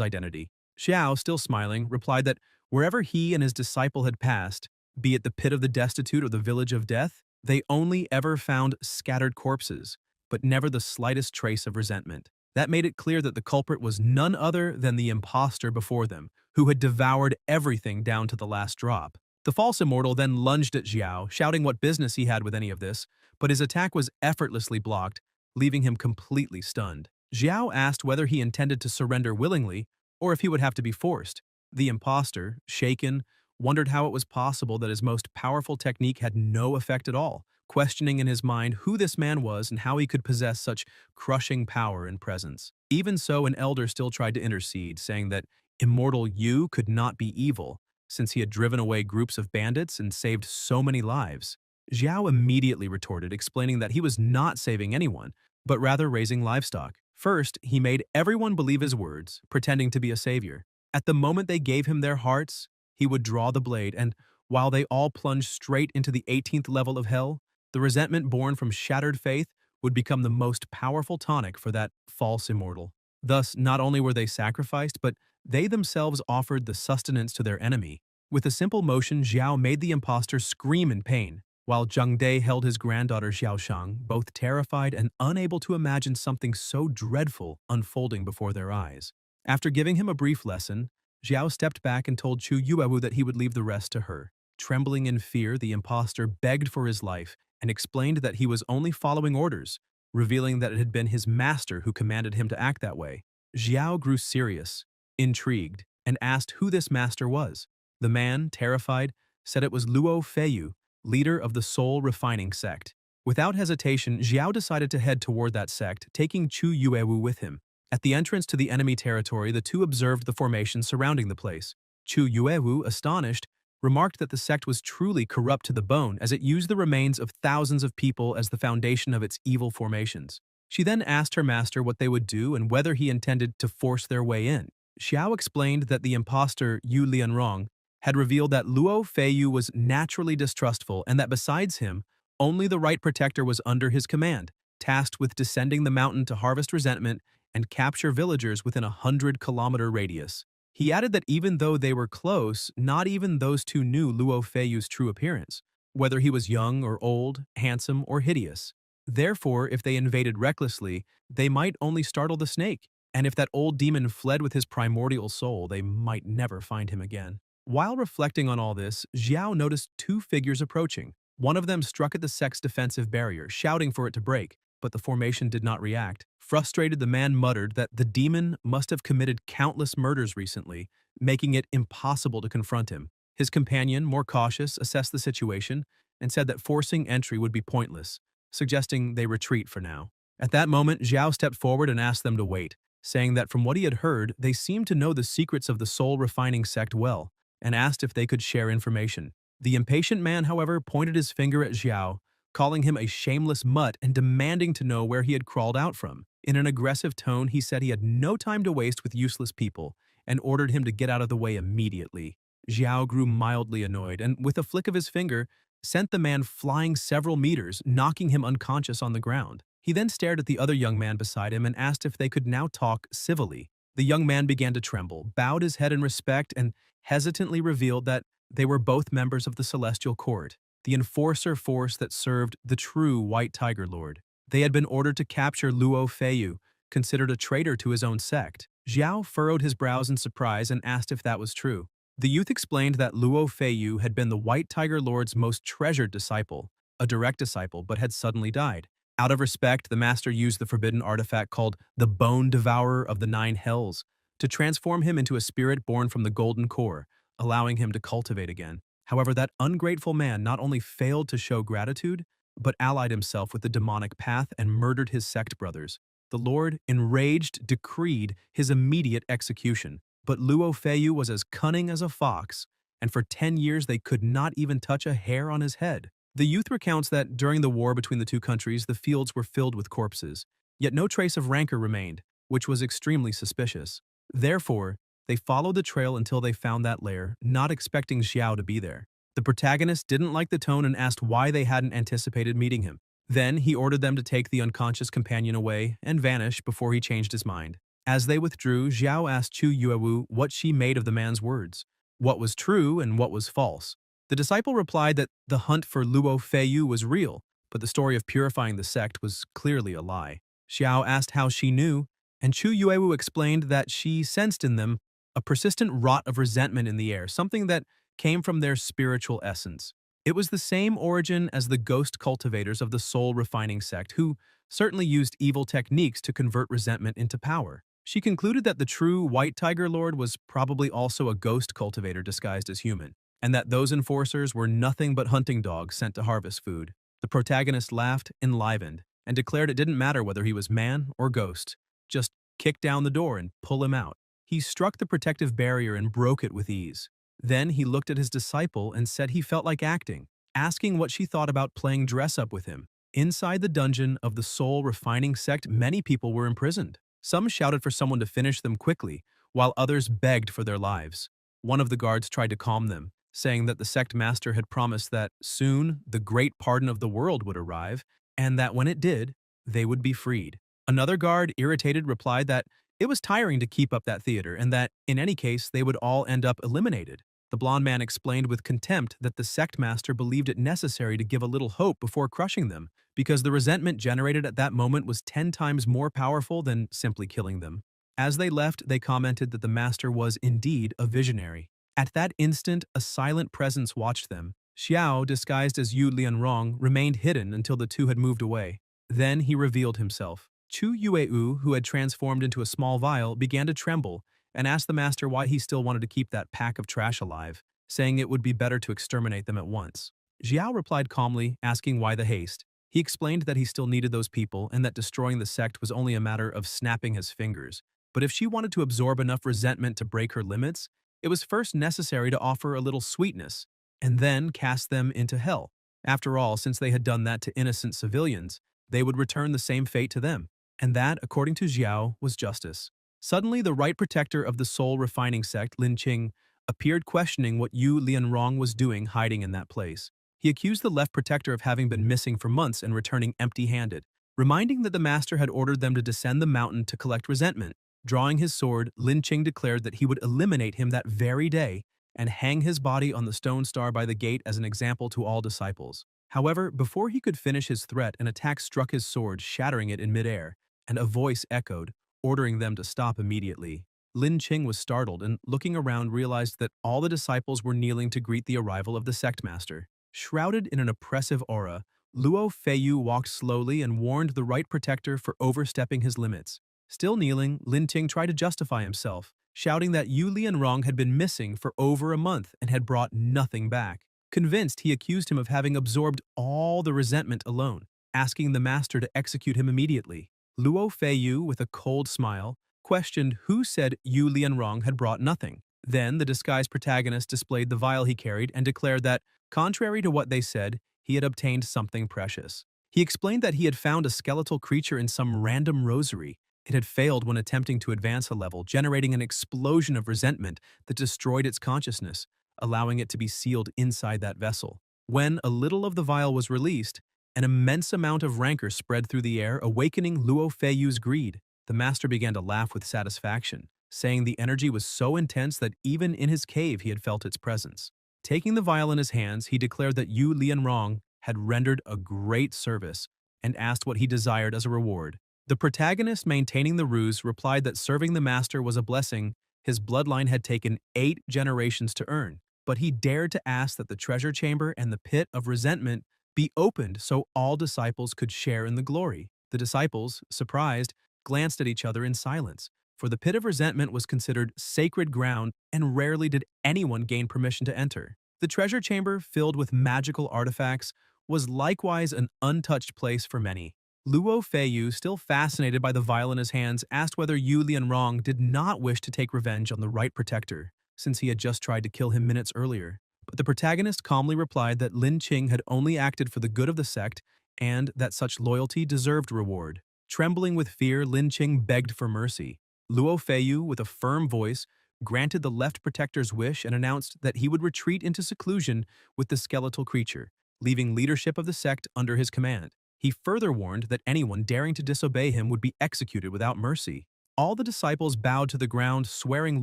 identity. Xiao, still smiling, replied that wherever he and his disciple had passed, be it the pit of the destitute or the village of death, they only ever found scattered corpses, but never the slightest trace of resentment. That made it clear that the culprit was none other than the imposter before them, who had devoured everything down to the last drop. The false immortal then lunged at Xiao, shouting what business he had with any of this, but his attack was effortlessly blocked, leaving him completely stunned. Xiao asked whether he intended to surrender willingly or if he would have to be forced. The imposter, shaken, wondered how it was possible that his most powerful technique had no effect at all, questioning in his mind who this man was and how he could possess such crushing power and presence. Even so, an elder still tried to intercede, saying that immortal Yu could not be evil, since he had driven away groups of bandits and saved so many lives. Xiao immediately retorted, explaining that he was not saving anyone, but rather raising livestock. First, he made everyone believe his words, pretending to be a savior. At the moment they gave him their hearts, he would draw the blade, and while they all plunged straight into the 18th level of hell, the resentment born from shattered faith would become the most powerful tonic for that false immortal. Thus, not only were they sacrificed, but they themselves offered the sustenance to their enemy. With a simple motion, Xiao made the imposter scream in pain, while Zheng De held his granddaughter Xiao Shang, both terrified and unable to imagine something so dreadful unfolding before their eyes. After giving him a brief lesson, Xiao stepped back and told Chu Yuewu that he would leave the rest to her. Trembling in fear, the imposter begged for his life and explained that he was only following orders, revealing that it had been his master who commanded him to act that way. Xiao grew serious, intrigued, and asked who this master was. The man, terrified, said it was Luo Feiyu, leader of the Soul Refining Sect. Without hesitation, Xiao decided to head toward that sect, taking Chu Yuewu with him. At the entrance to the enemy territory, the two observed the formation surrounding the place. Chu Yuewu, astonished, remarked that the sect was truly corrupt to the bone as it used the remains of thousands of people as the foundation of its evil formations. She then asked her master what they would do and whether he intended to force their way in. Xiao explained that the imposter Yu Lianrong had revealed that Luo Feiyu was naturally distrustful and that besides him, only the right protector was under his command, tasked with descending the mountain to harvest resentment and capture villagers within a 100-kilometer radius. He added that even though they were close, not even those two knew Luo Feiyu's true appearance, whether he was young or old, handsome or hideous. Therefore, if they invaded recklessly, they might only startle the snake, and if that old demon fled with his primordial soul, they might never find him again. While reflecting on all this, Xiao noticed two figures approaching. One of them struck at the sect's defensive barrier, shouting for it to break, but the formation did not react. Frustrated, the man muttered that the demon must have committed countless murders recently, making it impossible to confront him. His companion, more cautious, assessed the situation and said that forcing entry would be pointless, suggesting they retreat for now. At that moment, Xiao stepped forward and asked them to wait, saying that from what he had heard, they seemed to know the secrets of the soul refining sect well, and asked if they could share information. The impatient man, however, pointed his finger at Xiao, calling him a shameless mutt and demanding to know where he had crawled out from. In an aggressive tone, he said he had no time to waste with useless people and ordered him to get out of the way immediately. Xiao grew mildly annoyed and, with a flick of his finger, sent the man flying several meters, knocking him unconscious on the ground. He then stared at the other young man beside him and asked if they could now talk civilly. The young man began to tremble, bowed his head in respect, and hesitantly revealed that they were both members of the Celestial Court, the enforcer force that served the true White Tiger Lord. They had been ordered to capture Luo Feiyu, considered a traitor to his own sect. Xiao furrowed his brows in surprise and asked if that was true. The youth explained that Luo Feiyu had been the White Tiger Lord's most treasured disciple, a direct disciple, but had suddenly died. Out of respect, the master used the forbidden artifact called the Bone Devourer of the Nine Hells to transform him into a spirit born from the golden core, allowing him to cultivate again. However, that ungrateful man not only failed to show gratitude, but allied himself with the demonic path and murdered his sect brothers. The Lord, enraged, decreed his immediate execution. But Luo Feiyu was as cunning as a fox, and for 10 years they could not even touch a hair on his head. The youth recounts that during the war between the two countries, the fields were filled with corpses, yet no trace of rancor remained, which was extremely suspicious. Therefore, they followed the trail until they found that lair, not expecting Xiao to be there. The protagonist didn't like the tone and asked why they hadn't anticipated meeting him. Then he ordered them to take the unconscious companion away and vanish before he changed his mind. As they withdrew, Xiao asked Chu Yuewu what she made of the man's words, what was true and what was false. The disciple replied that the hunt for Luo Feiyu was real, but the story of purifying the sect was clearly a lie. Xiao asked how she knew, and Chu Yuewu explained that she sensed in them a persistent rot of resentment in the air, something that came from their spiritual essence. It was the same origin as the ghost cultivators of the soul-refining sect, who certainly used evil techniques to convert resentment into power. She concluded that the true White Tiger Lord was probably also a ghost cultivator disguised as human, and that those enforcers were nothing but hunting dogs sent to harvest food. The protagonist laughed, enlivened, and declared it didn't matter whether he was man or ghost. Just kick down the door and pull him out. He struck the protective barrier and broke it with ease. Then he looked at his disciple and said he felt like acting, asking what she thought about playing dress-up with him. Inside the dungeon of the soul-refining sect, many people were imprisoned. Some shouted for someone to finish them quickly, while others begged for their lives. One of the guards tried to calm them, saying that the sect master had promised that soon the great pardon of the world would arrive, and that when it did, they would be freed. Another guard, irritated, replied that it was tiring to keep up that theater and that, in any case, they would all end up eliminated. The blond man explained with contempt that the sect master believed it necessary to give a little hope before crushing them, because the resentment generated at that moment was 10 times more powerful than simply killing them. As they left, they commented that the master was indeed a visionary. At that instant, a silent presence watched them. Xiao, disguised as Yu Lianrong, remained hidden until the two had moved away. Then he revealed himself. Chu Yueu, who had transformed into a small vial, began to tremble and asked the master why he still wanted to keep that pack of trash alive, saying it would be better to exterminate them at once. Xiao replied calmly, asking why the haste. He explained that he still needed those people and that destroying the sect was only a matter of snapping his fingers. But if she wanted to absorb enough resentment to break her limits, it was first necessary to offer a little sweetness, and then cast them into hell. After all, since they had done that to innocent civilians, they would return the same fate to them. And that, according to Xiao, was justice. Suddenly, the right protector of the soul-refining sect, Lin Qing, appeared questioning what Yu Lianrong was doing hiding in that place. He accused the left protector of having been missing for months and returning empty-handed, reminding that the master had ordered them to descend the mountain to collect resentment. Drawing his sword, Lin Qing declared that he would eliminate him that very day and hang his body on the stone star by the gate as an example to all disciples. However, before he could finish his threat, an attack struck his sword, shattering it in midair, and a voice echoed, ordering them to stop immediately. Lin Qing was startled and, looking around, realized that all the disciples were kneeling to greet the arrival of the sect master. Shrouded in an oppressive aura, Luo Feiyu walked slowly and warned the right protector for overstepping his limits. Still kneeling, Lin Qing tried to justify himself, shouting that Yu Lianrong had been missing for over a month and had brought nothing back. Convinced, he accused him of having absorbed all the resentment alone, asking the master to execute him immediately. Luo Feiyu, with a cold smile, questioned who said Yu Lianrong had brought nothing. Then the disguised protagonist displayed the vial he carried and declared that, contrary to what they said, he had obtained something precious. He explained that he had found a skeletal creature in some random rosary. It had failed when attempting to advance a level, generating an explosion of resentment that destroyed its consciousness, allowing it to be sealed inside that vessel. When a little of the vial was released, an immense amount of rancor spread through the air, awakening Luo Feiyu's greed. The master began to laugh with satisfaction, saying the energy was so intense that even in his cave he had felt its presence. Taking the vial in his hands, he declared that Yu Lianrong had rendered a great service and asked what he desired as a reward. The protagonist maintaining the ruse replied that serving the master was a blessing his bloodline had taken 8 generations to earn, but he dared to ask that the treasure chamber and the pit of resentment be opened so all disciples could share in the glory. The disciples, surprised, glanced at each other in silence, for the pit of resentment was considered sacred ground and rarely did anyone gain permission to enter. The treasure chamber, filled with magical artifacts, was likewise an untouched place for many. Luo Feiyu, still fascinated by the vial in his hands, asked whether Yu Lianrong did not wish to take revenge on the right protector, since he had just tried to kill him minutes earlier. But the protagonist calmly replied that Lin Qing had only acted for the good of the sect and that such loyalty deserved reward. Trembling with fear, Lin Qing begged for mercy. Luo Feiyu, with a firm voice, granted the left protector's wish and announced that he would retreat into seclusion with the skeletal creature, leaving leadership of the sect under his command. He further warned that anyone daring to disobey him would be executed without mercy. All the disciples bowed to the ground, swearing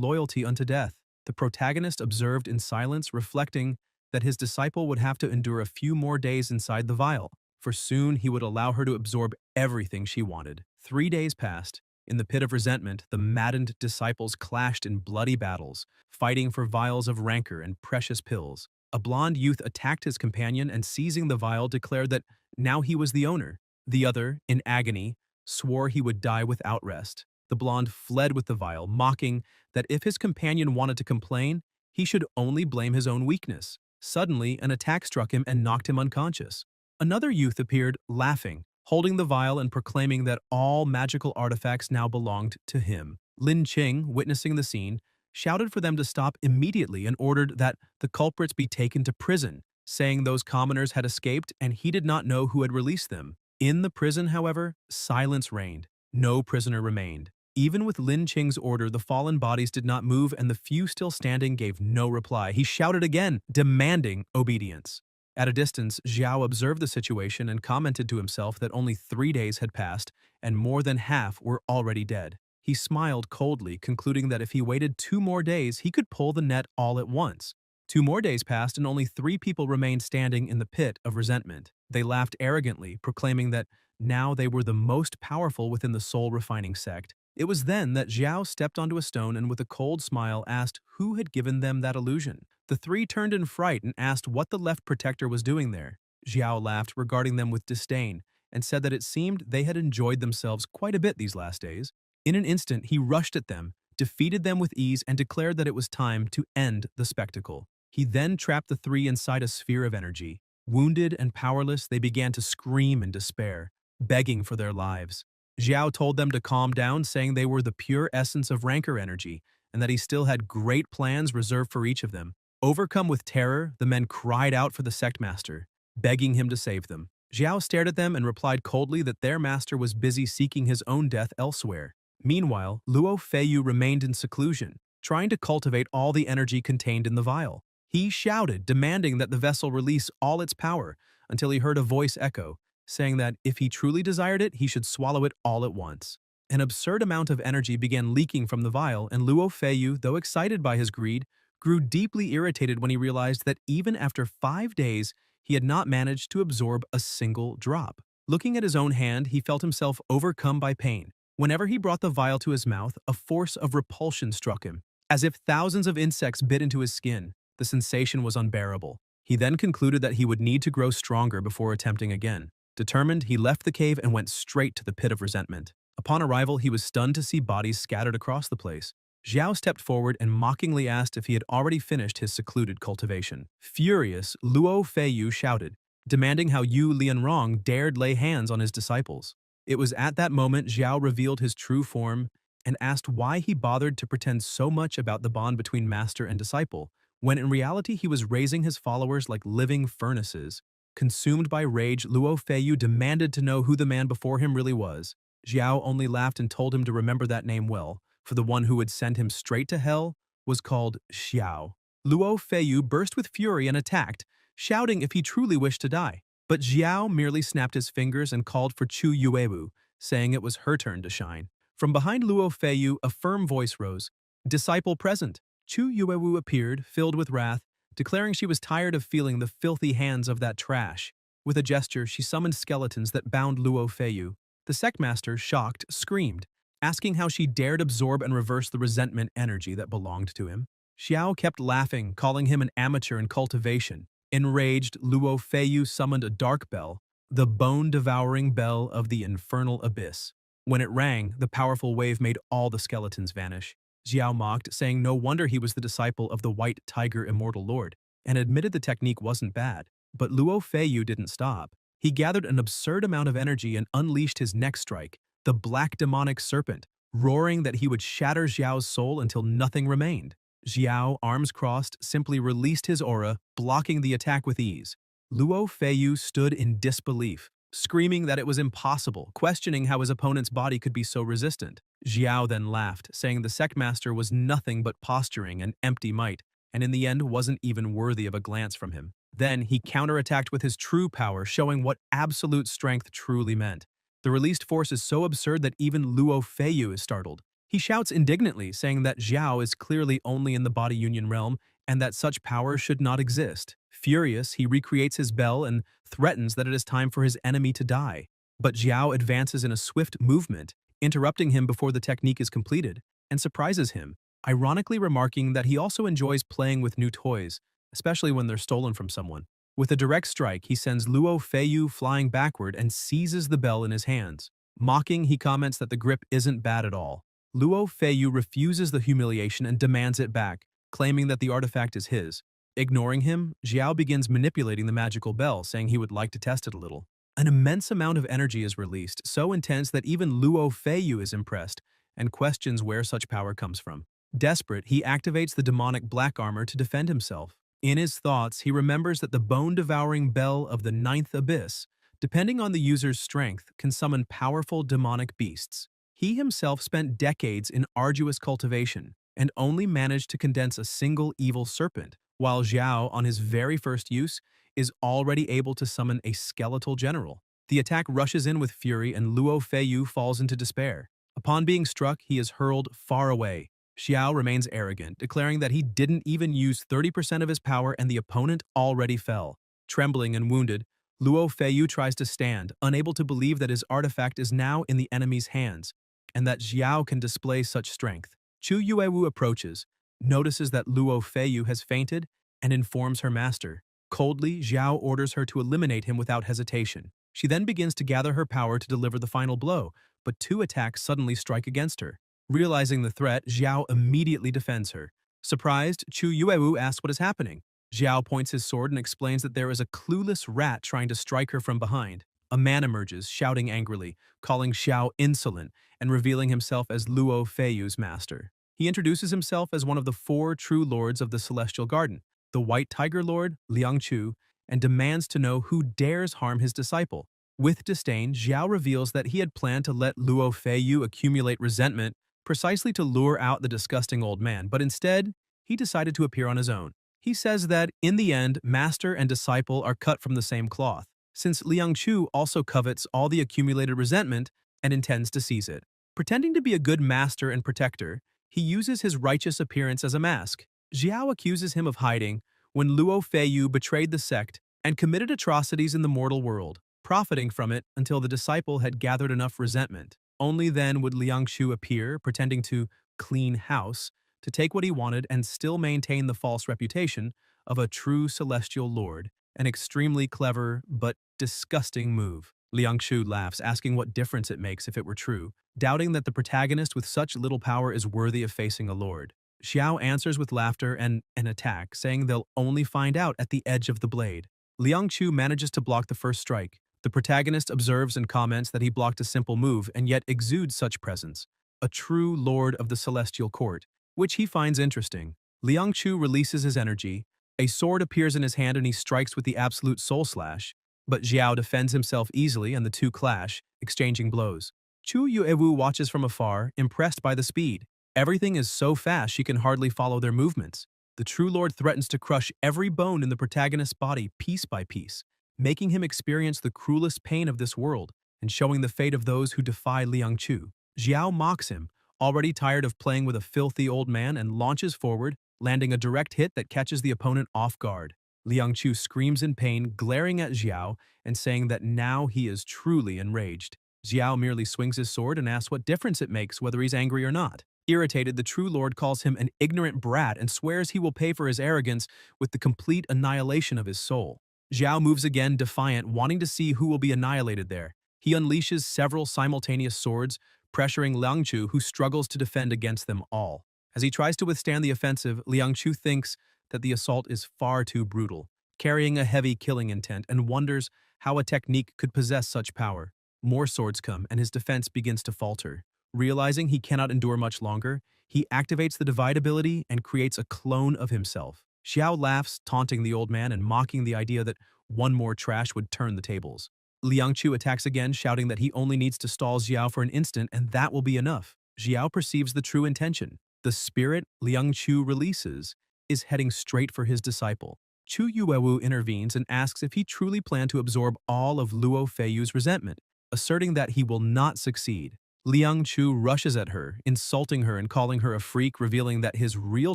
loyalty unto death. The protagonist observed in silence, reflecting that his disciple would have to endure a few more days inside the vial, for soon he would allow her to absorb everything she wanted. 3 days passed. In the pit of resentment, the maddened disciples clashed in bloody battles, fighting for vials of rancor and precious pills. A blonde youth attacked his companion and, seizing the vial, declared that now he was the owner. The other, in agony, swore he would die without rest. The blonde fled with the vial, mocking that if his companion wanted to complain, he should only blame his own weakness. Suddenly, an attack struck him and knocked him unconscious. Another youth appeared, laughing, holding the vial and proclaiming that all magical artifacts now belonged to him. Lin Qing, witnessing the scene, shouted for them to stop immediately and ordered that the culprits be taken to prison, saying those commoners had escaped and he did not know who had released them. In the prison, however, silence reigned. No prisoner remained. Even with Lin Qing's order, the fallen bodies did not move and the few still standing gave no reply. He shouted again, demanding obedience. At a distance, Xiao observed the situation and commented to himself that only 3 days had passed and more than half were already dead. He smiled coldly, concluding that if he waited 2 more days, he could pull the net all at once. 2 more days passed and only 3 people remained standing in the pit of resentment. They laughed arrogantly, proclaiming that now they were the most powerful within the soul-refining sect. It was then that Xiao stepped onto a stone and with a cold smile asked who had given them that illusion. The 3 turned in fright and asked what the left protector was doing there. Xiao laughed, regarding them with disdain, and said that it seemed they had enjoyed themselves quite a bit these last days. In an instant, he rushed at them, defeated them with ease, and declared that it was time to end the spectacle. He then trapped the 3 inside a sphere of energy. Wounded and powerless, they began to scream in despair, begging for their lives. Xiao told them to calm down, saying they were the pure essence of rancor energy, and that he still had great plans reserved for each of them. Overcome with terror, the men cried out for the sect master, begging him to save them. Xiao stared at them and replied coldly that their master was busy seeking his own death elsewhere. Meanwhile, Luo Feiyu remained in seclusion, trying to cultivate all the energy contained in the vial. He shouted, demanding that the vessel release all its power, until he heard a voice echo, saying that if he truly desired it, he should swallow it all at once. An absurd amount of energy began leaking from the vial, and Luo Feiyu, though excited by his greed, grew deeply irritated when he realized that even after 5 days, he had not managed to absorb a single drop. Looking at his own hand, he felt himself overcome by pain. Whenever he brought the vial to his mouth, a force of repulsion struck him. As if thousands of insects bit into his skin, the sensation was unbearable. He then concluded that he would need to grow stronger before attempting again. Determined, he left the cave and went straight to the pit of resentment. Upon arrival, he was stunned to see bodies scattered across the place. Xiao stepped forward and mockingly asked if he had already finished his secluded cultivation. Furious, Luo Feiyu shouted, demanding how Yu Lianrong dared lay hands on his disciples. It was at that moment Xiao revealed his true form and asked why he bothered to pretend so much about the bond between master and disciple, when in reality he was raising his followers like living furnaces. Consumed by rage, Luo Feiyu demanded to know who the man before him really was. Xiao only laughed and told him to remember that name well, for the one who would send him straight to hell was called Xiao. Luo Feiyu burst with fury and attacked, shouting if he truly wished to die. But Xiao merely snapped his fingers and called for Chu Yuewu, saying it was her turn to shine. From behind Luo Feiyu, a firm voice rose. Disciple present. Chu Yuewu appeared, filled with wrath, declaring she was tired of feeling the filthy hands of that trash. With a gesture, she summoned skeletons that bound Luo Feiyu. The Sect Master, shocked, screamed, asking how she dared absorb and reverse the resentment energy that belonged to him. Xiao kept laughing, calling him an amateur in cultivation. Enraged, Luo Feiyu summoned a dark bell, the bone-devouring bell of the infernal abyss. When it rang, the powerful wave made all the skeletons vanish. Xiao mocked, saying no wonder he was the disciple of the White Tiger Immortal Lord, and admitted the technique wasn't bad. But Luo Feiyu didn't stop. He gathered an absurd amount of energy and unleashed his next strike, the Black Demonic Serpent, roaring that he would shatter Xiao's soul until nothing remained. Xiao, arms crossed, simply released his aura, blocking the attack with ease. Luo Feiyu stood in disbelief, screaming that it was impossible, questioning how his opponent's body could be so resistant. Xiao then laughed, saying the Sect Master was nothing but posturing and empty might, and in the end wasn't even worthy of a glance from him. Then he counterattacked with his true power, showing what absolute strength truly meant. The released force is so absurd that even Luo Feiyu is startled. He shouts indignantly, saying that Xiao is clearly only in the body union realm and that such power should not exist. Furious, he recreates his bell and threatens that it is time for his enemy to die. But Xiao advances in a swift movement, interrupting him before the technique is completed, and surprises him, ironically remarking that he also enjoys playing with new toys, especially when they're stolen from someone. With a direct strike, he sends Luo Feiyu flying backward and seizes the bell in his hands. Mocking, he comments that the grip isn't bad at all. Luo Feiyu refuses the humiliation and demands it back, claiming that the artifact is his. Ignoring him, Xiao begins manipulating the magical bell, saying he would like to test it a little. An immense amount of energy is released, so intense that even Luo Feiyu is impressed and questions where such power comes from. Desperate, he activates the demonic black armor to defend himself. In his thoughts, he remembers that the bone-devouring bell of the ninth abyss, depending on the user's strength, can summon powerful demonic beasts. He himself spent decades in arduous cultivation and only managed to condense a single evil serpent, while Xiao, on his very first use, is already able to summon a skeletal general. The attack rushes in with fury and Luo Feiyu falls into despair. Upon being struck, he is hurled far away. Xiao remains arrogant, declaring that he didn't even use 30% of his power and the opponent already fell. Trembling and wounded, Luo Feiyu tries to stand, unable to believe that his artifact is now in the enemy's hands, and that Xiao can display such strength. Chu Yuewu approaches, notices that Luo Feiyu has fainted, and informs her master. Coldly, Xiao orders her to eliminate him without hesitation. She then begins to gather her power to deliver the final blow, but two attacks suddenly strike against her. Realizing the threat, Xiao immediately defends her. Surprised, Chu Yuewu asks what is happening. Xiao points his sword and explains that there is a clueless rat trying to strike her from behind. A man emerges, shouting angrily, calling Xiao insolent, and revealing himself as Luo Feiyu's master. He introduces himself as one of the four true lords of the Celestial Garden, the White Tiger Lord, Liang Chu, and demands to know who dares harm his disciple. With disdain, Xiao reveals that he had planned to let Luo Feiyu accumulate resentment precisely to lure out the disgusting old man, but instead, he decided to appear on his own. He says that, in the end, master and disciple are cut from the same cloth, since Liang Chu also covets all the accumulated resentment and intends to seize it. Pretending to be a good master and protector, he uses his righteous appearance as a mask. Xiao accuses him of hiding when Luo Feiyu betrayed the sect and committed atrocities in the mortal world, profiting from it until the disciple had gathered enough resentment. Only then would Liang Chu appear, pretending to clean house, to take what he wanted and still maintain the false reputation of a true celestial lord, an extremely clever but disgusting move. Liang Chu laughs, asking what difference it makes if it were true, doubting that the protagonist with such little power is worthy of facing a lord. Xiao answers with laughter and an attack, saying they'll only find out at the edge of the blade. Liang Chu manages to block the first strike. The protagonist observes and comments that he blocked a simple move and yet exudes such presence, a true lord of the celestial court, which he finds interesting. Liang Chu releases his energy, a sword appears in his hand and he strikes with the absolute soul slash, but Xiao defends himself easily and the two clash, exchanging blows. Chu Yuewu watches from afar, impressed by the speed. Everything is so fast she can hardly follow their movements. The true lord threatens to crush every bone in the protagonist's body piece by piece, making him experience the cruelest pain of this world and showing the fate of those who defy Liang Chu. Xiao mocks him, already tired of playing with a filthy old man, and launches forward, landing a direct hit that catches the opponent off guard. Liang Chu screams in pain, glaring at Xiao and saying that now he is truly enraged. Xiao merely swings his sword and asks what difference it makes whether he's angry or not. Irritated, the true lord calls him an ignorant brat and swears he will pay for his arrogance with the complete annihilation of his soul. Xiao moves again, defiant, wanting to see who will be annihilated there. He unleashes several simultaneous swords, pressuring Liangchu, who struggles to defend against them all. As he tries to withstand the offensive, Liangchu thinks that the assault is far too brutal, carrying a heavy killing intent, and wonders how a technique could possess such power. More swords come, and his defense begins to falter. Realizing he cannot endure much longer, he activates the divide ability and creates a clone of himself. Xiao laughs, taunting the old man and mocking the idea that one more trash would turn the tables. Liangchu attacks again, shouting that he only needs to stall Xiao for an instant and that will be enough. Xiao perceives the true intention. The spirit Liangchu releases is heading straight for his disciple. Chu Yuewu intervenes and asks if he truly planned to absorb all of Luo Feiyu's resentment, asserting that he will not succeed. Liangchu rushes at her, insulting her and calling her a freak, revealing that his real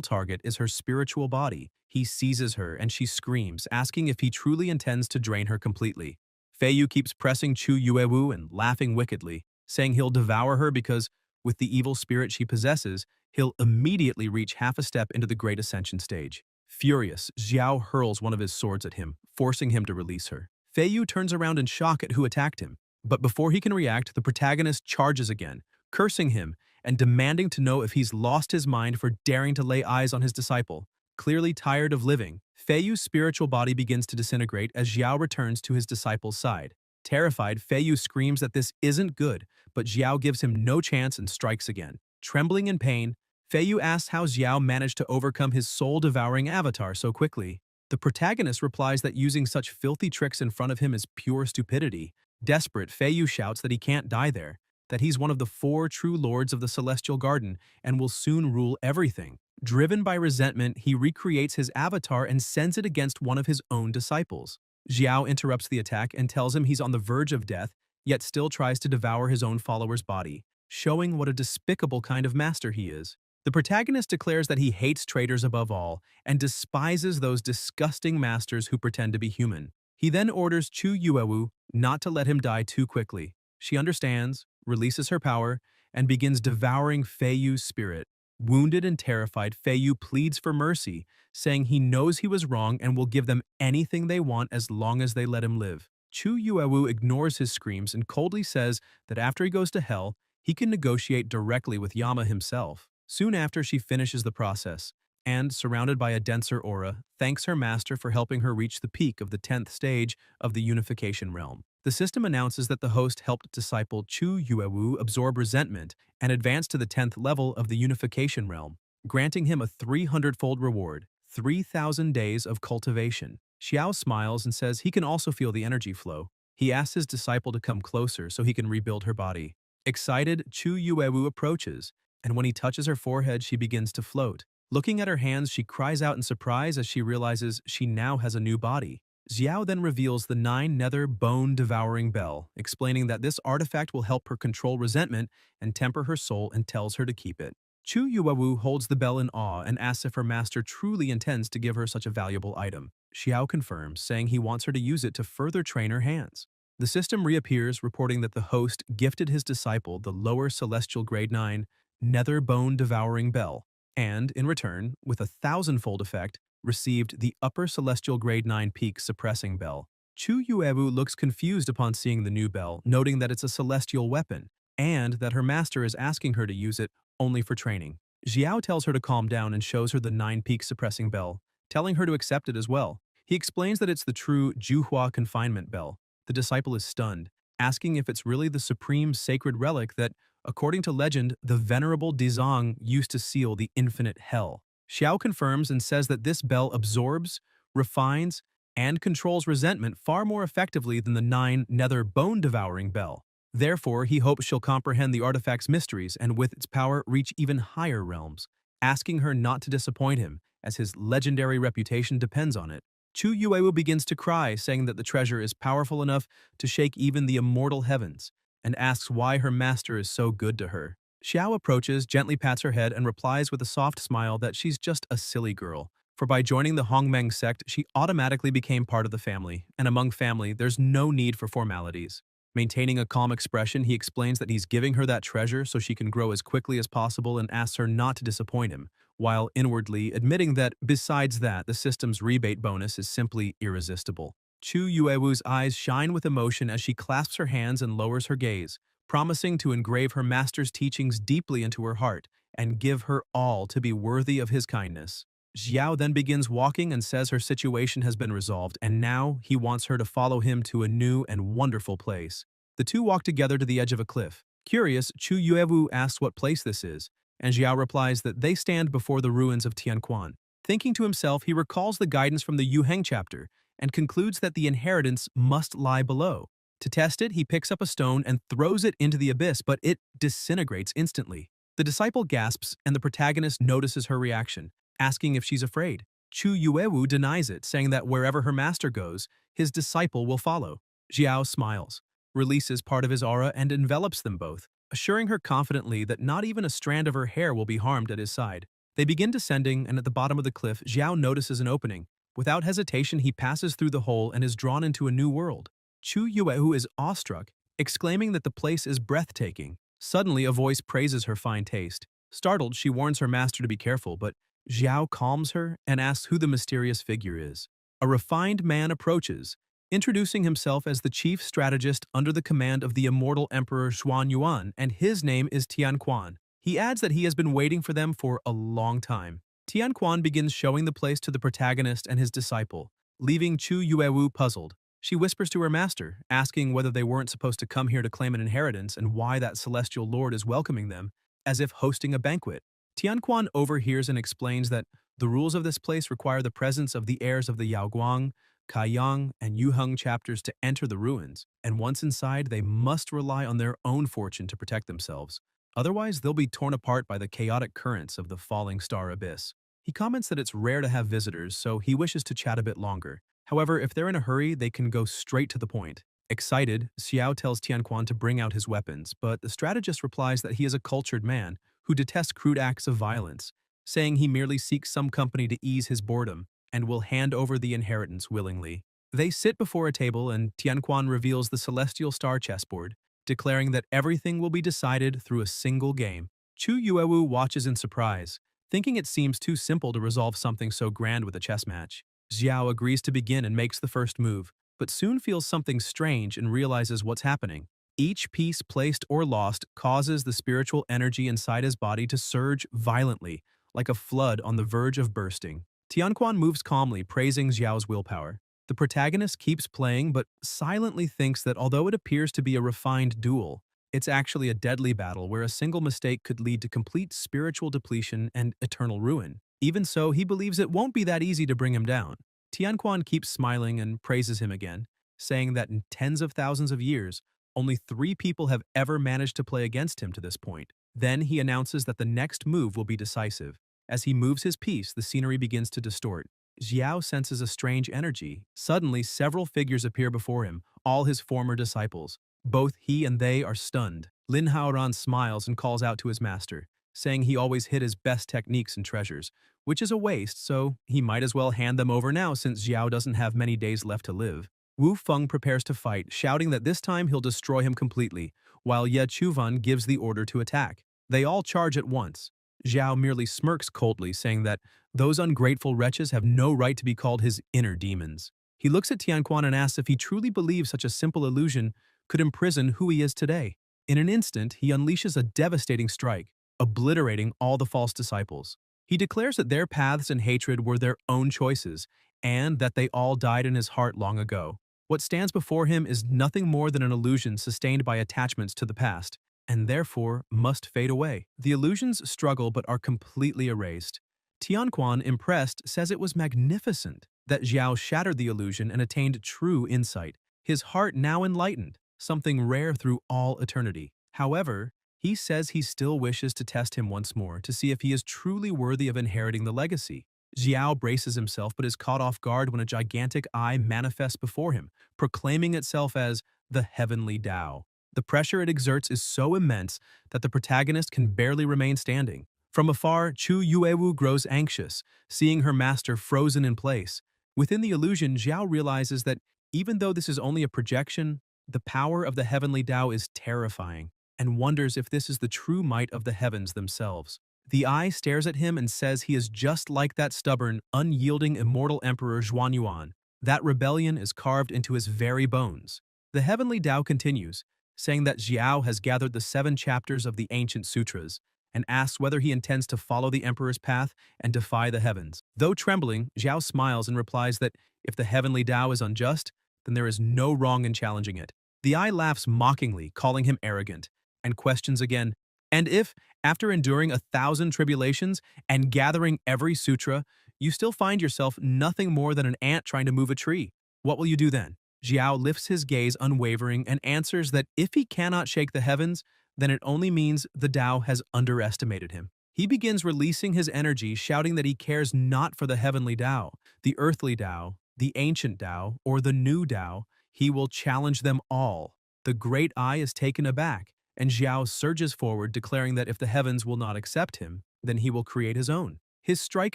target is her spiritual body. He seizes her and she screams, asking if he truly intends to drain her completely. Feiyu keeps pressing Chu Yuewu and laughing wickedly, saying he'll devour her because, with the evil spirit she possesses, he'll immediately reach half a step into the Great Ascension stage. Furious, Xiao hurls one of his swords at him, forcing him to release her. Feiyu turns around in shock at who attacked him. But before he can react, the protagonist charges again, cursing him and demanding to know if he's lost his mind for daring to lay eyes on his disciple. Clearly tired of living, Feiyu's spiritual body begins to disintegrate as Xiao returns to his disciple's side. Terrified, Feiyu screams that this isn't good, but Xiao gives him no chance and strikes again. Trembling in pain, Feiyu asks how Xiao managed to overcome his soul-devouring avatar so quickly. The protagonist replies that using such filthy tricks in front of him is pure stupidity. Desperate, Feiyu shouts that he can't die there, that he's one of the 4 true lords of the Celestial Garden and will soon rule everything. Driven by resentment, he recreates his avatar and sends it against one of his own disciples. Xiao interrupts the attack and tells him he's on the verge of death, yet still tries to devour his own follower's body, showing what a despicable kind of master he is. The protagonist declares that he hates traitors above all and despises those disgusting masters who pretend to be human. He then orders Chu Yuewu not to let him die too quickly. She understands, releases her power, and begins devouring Feiyu's spirit. Wounded and terrified, Feiyu pleads for mercy, saying he knows he was wrong and will give them anything they want as long as they let him live. Chu Yuewu ignores his screams and coldly says that after he goes to hell, he can negotiate directly with Yama himself. Soon after, she finishes the process, and, surrounded by a denser aura, thanks her master for helping her reach the peak of the 10th stage of the unification realm. The system announces that the host helped disciple Chu Yuewu absorb resentment and advance to the 10th level of the unification realm, granting him a 300-fold reward, 3,000 days of cultivation. Xiao smiles and says he can also feel the energy flow. He asks his disciple to come closer so he can rebuild her body. Excited, Chu Yuewu approaches, and when he touches her forehead, she begins to float. Looking at her hands, she cries out in surprise as she realizes she now has a new body. Xiao then reveals the 9-nether bone-devouring bell, explaining that this artifact will help her control resentment and temper her soul, and tells her to keep it. Chu Yuewu holds the bell in awe and asks if her master truly intends to give her such a valuable item. Xiao confirms, saying he wants her to use it to further train her hands. The system reappears, reporting that the host gifted his disciple the lower celestial grade 9 nether bone-devouring bell, and, in return, with a 1,000-fold effect, received the upper celestial grade 9 peak suppressing bell. Chu Yuewu looks confused upon seeing the new bell, noting that it's a celestial weapon, and that her master is asking her to use it only for training. Xiao tells her to calm down and shows her the 9 peak suppressing bell, telling her to accept it as well. He explains that it's the true Juhua confinement bell. The disciple is stunned, asking if it's really the supreme sacred relic that, according to legend, the venerable Dizang used to seal the infinite hell. Xiao confirms and says that this bell absorbs, refines, and controls resentment far more effectively than the 9-nether bone-devouring bell. Therefore, he hopes she'll comprehend the artifact's mysteries and with its power reach even higher realms, asking her not to disappoint him, as his legendary reputation depends on it. Chu Yuewu begins to cry, saying that the treasure is powerful enough to shake even the immortal heavens, and asks why her master is so good to her. Xiao approaches, gently pats her head, and replies with a soft smile that she's just a silly girl, for by joining the Hongmeng sect, she automatically became part of the family, and among family, there's no need for formalities. Maintaining a calm expression, he explains that he's giving her that treasure so she can grow as quickly as possible and asks her not to disappoint him, while inwardly admitting that, besides that, the system's rebate bonus is simply irresistible. Chu Yuewu's eyes shine with emotion as she clasps her hands and lowers her gaze, promising to engrave her master's teachings deeply into her heart and give her all to be worthy of his kindness. Xiao then begins walking and says her situation has been resolved, and now he wants her to follow him to a new and wonderful place. The two walk together to the edge of a cliff. Curious, Chu Yuewu asks what place this is, and Xiao replies that they stand before the ruins of Tianquan. Thinking to himself, he recalls the guidance from the Yu Heng chapter and concludes that the inheritance must lie below. To test it, he picks up a stone and throws it into the abyss, but it disintegrates instantly. The disciple gasps, and the protagonist notices her reaction, asking if she's afraid. Chu Yuewu denies it, saying that wherever her master goes, his disciple will follow. Xiao smiles, releases part of his aura, and envelops them both, assuring her confidently that not even a strand of her hair will be harmed at his side. They begin descending, and at the bottom of the cliff, Xiao notices an opening. Without hesitation, he passes through the hole and is drawn into a new world. Chu Yuewu is awestruck, exclaiming that the place is breathtaking. Suddenly, a voice praises her fine taste. Startled, she warns her master to be careful, but Xiao calms her and asks who the mysterious figure is. A refined man approaches, introducing himself as the chief strategist under the command of the immortal Emperor Xuan Yuan, and his name is Tianquan. He adds that he has been waiting for them for a long time. Tianquan begins showing the place to the protagonist and his disciple, leaving Chu Yuewu puzzled. She whispers to her master, asking whether they weren't supposed to come here to claim an inheritance and why that celestial lord is welcoming them, as if hosting a banquet. Tianquan overhears and explains that the rules of this place require the presence of the heirs of the Yaoguang, Kaiyang, and Yuheng chapters to enter the ruins, and once inside, they must rely on their own fortune to protect themselves. Otherwise, they'll be torn apart by the chaotic currents of the falling star abyss. He comments that it's rare to have visitors, so he wishes to chat a bit longer. However, if they're in a hurry, they can go straight to the point. Excited, Xiao tells Tianquan to bring out his weapons, but the strategist replies that he is a cultured man who detests crude acts of violence, saying he merely seeks some company to ease his boredom and will hand over the inheritance willingly. They sit before a table and Tianquan reveals the celestial star chessboard, declaring that everything will be decided through a single game. Chu Yuewu watches in surprise, thinking it seems too simple to resolve something so grand with a chess match. Xiao agrees to begin and makes the first move, but soon feels something strange and realizes what's happening. Each piece placed or lost causes the spiritual energy inside his body to surge violently, like a flood on the verge of bursting. Tianquan moves calmly, praising Xiao's willpower. The protagonist keeps playing but silently thinks that although it appears to be a refined duel, it's actually a deadly battle where a single mistake could lead to complete spiritual depletion and eternal ruin. Even so, he believes it won't be that easy to bring him down. Tianquan keeps smiling and praises him again, saying that in tens of thousands of years, only 3 people have ever managed to play against him to this point. Then he announces that the next move will be decisive. As he moves his piece, the scenery begins to distort. Xiao senses a strange energy. Suddenly, several figures appear before him, all his former disciples. Both he and they are stunned. Lin Haoran smiles and calls out to his master, saying he always hid his best techniques and treasures, which is a waste, so he might as well hand them over now since Xiao doesn't have many days left to live. Wu Feng prepares to fight, shouting that this time he'll destroy him completely, while Ye Chuvan gives the order to attack. They all charge at once. Xiao merely smirks coldly, saying that those ungrateful wretches have no right to be called his inner demons. He looks at Tianquan and asks if he truly believes such a simple illusion could imprison who he is today. In an instant, he unleashes a devastating strike, obliterating all the false disciples. He declares that their paths and hatred were their own choices, and that they all died in his heart long ago. What stands before him is nothing more than an illusion sustained by attachments to the past, and therefore must fade away. The illusions struggle but are completely erased. Tianquan, impressed, says it was magnificent that Xiao shattered the illusion and attained true insight, his heart now enlightened, something rare through all eternity. However, he says he still wishes to test him once more to see if he is truly worthy of inheriting the legacy. Xiao braces himself but is caught off guard when a gigantic eye manifests before him, proclaiming itself as the Heavenly Tao. The pressure it exerts is so immense that the protagonist can barely remain standing. From afar, Chu Yuewu grows anxious, seeing her master frozen in place. Within the illusion, Xiao realizes that even though this is only a projection, The power of the heavenly Tao is terrifying, and wonders if this is the true might of the heavens themselves. The eye stares at him and says he is just like that stubborn, unyielding immortal emperor Zhuan Yuan. That rebellion is carved into his very bones. The heavenly Tao continues, saying that Xiao has gathered the 7 chapters of the ancient sutras, and asks whether he intends to follow the emperor's path and defy the heavens. Though trembling, Xiao smiles and replies that if the heavenly Tao is unjust, then there is no wrong in challenging it. The eye laughs mockingly, calling him arrogant, and questions again, and if, after enduring 1,000 tribulations and gathering every sutra, you still find yourself nothing more than an ant trying to move a tree, what will you do then? Xiao lifts his gaze unwavering and answers that if he cannot shake the heavens, then it only means the Tao has underestimated him. He begins releasing his energy, shouting that he cares not for the heavenly Tao, the earthly Tao, the ancient Tao, or the new Tao. He will challenge them all. The great eye is taken aback, and Xiao surges forward, declaring that if the heavens will not accept him, then he will create his own. His strike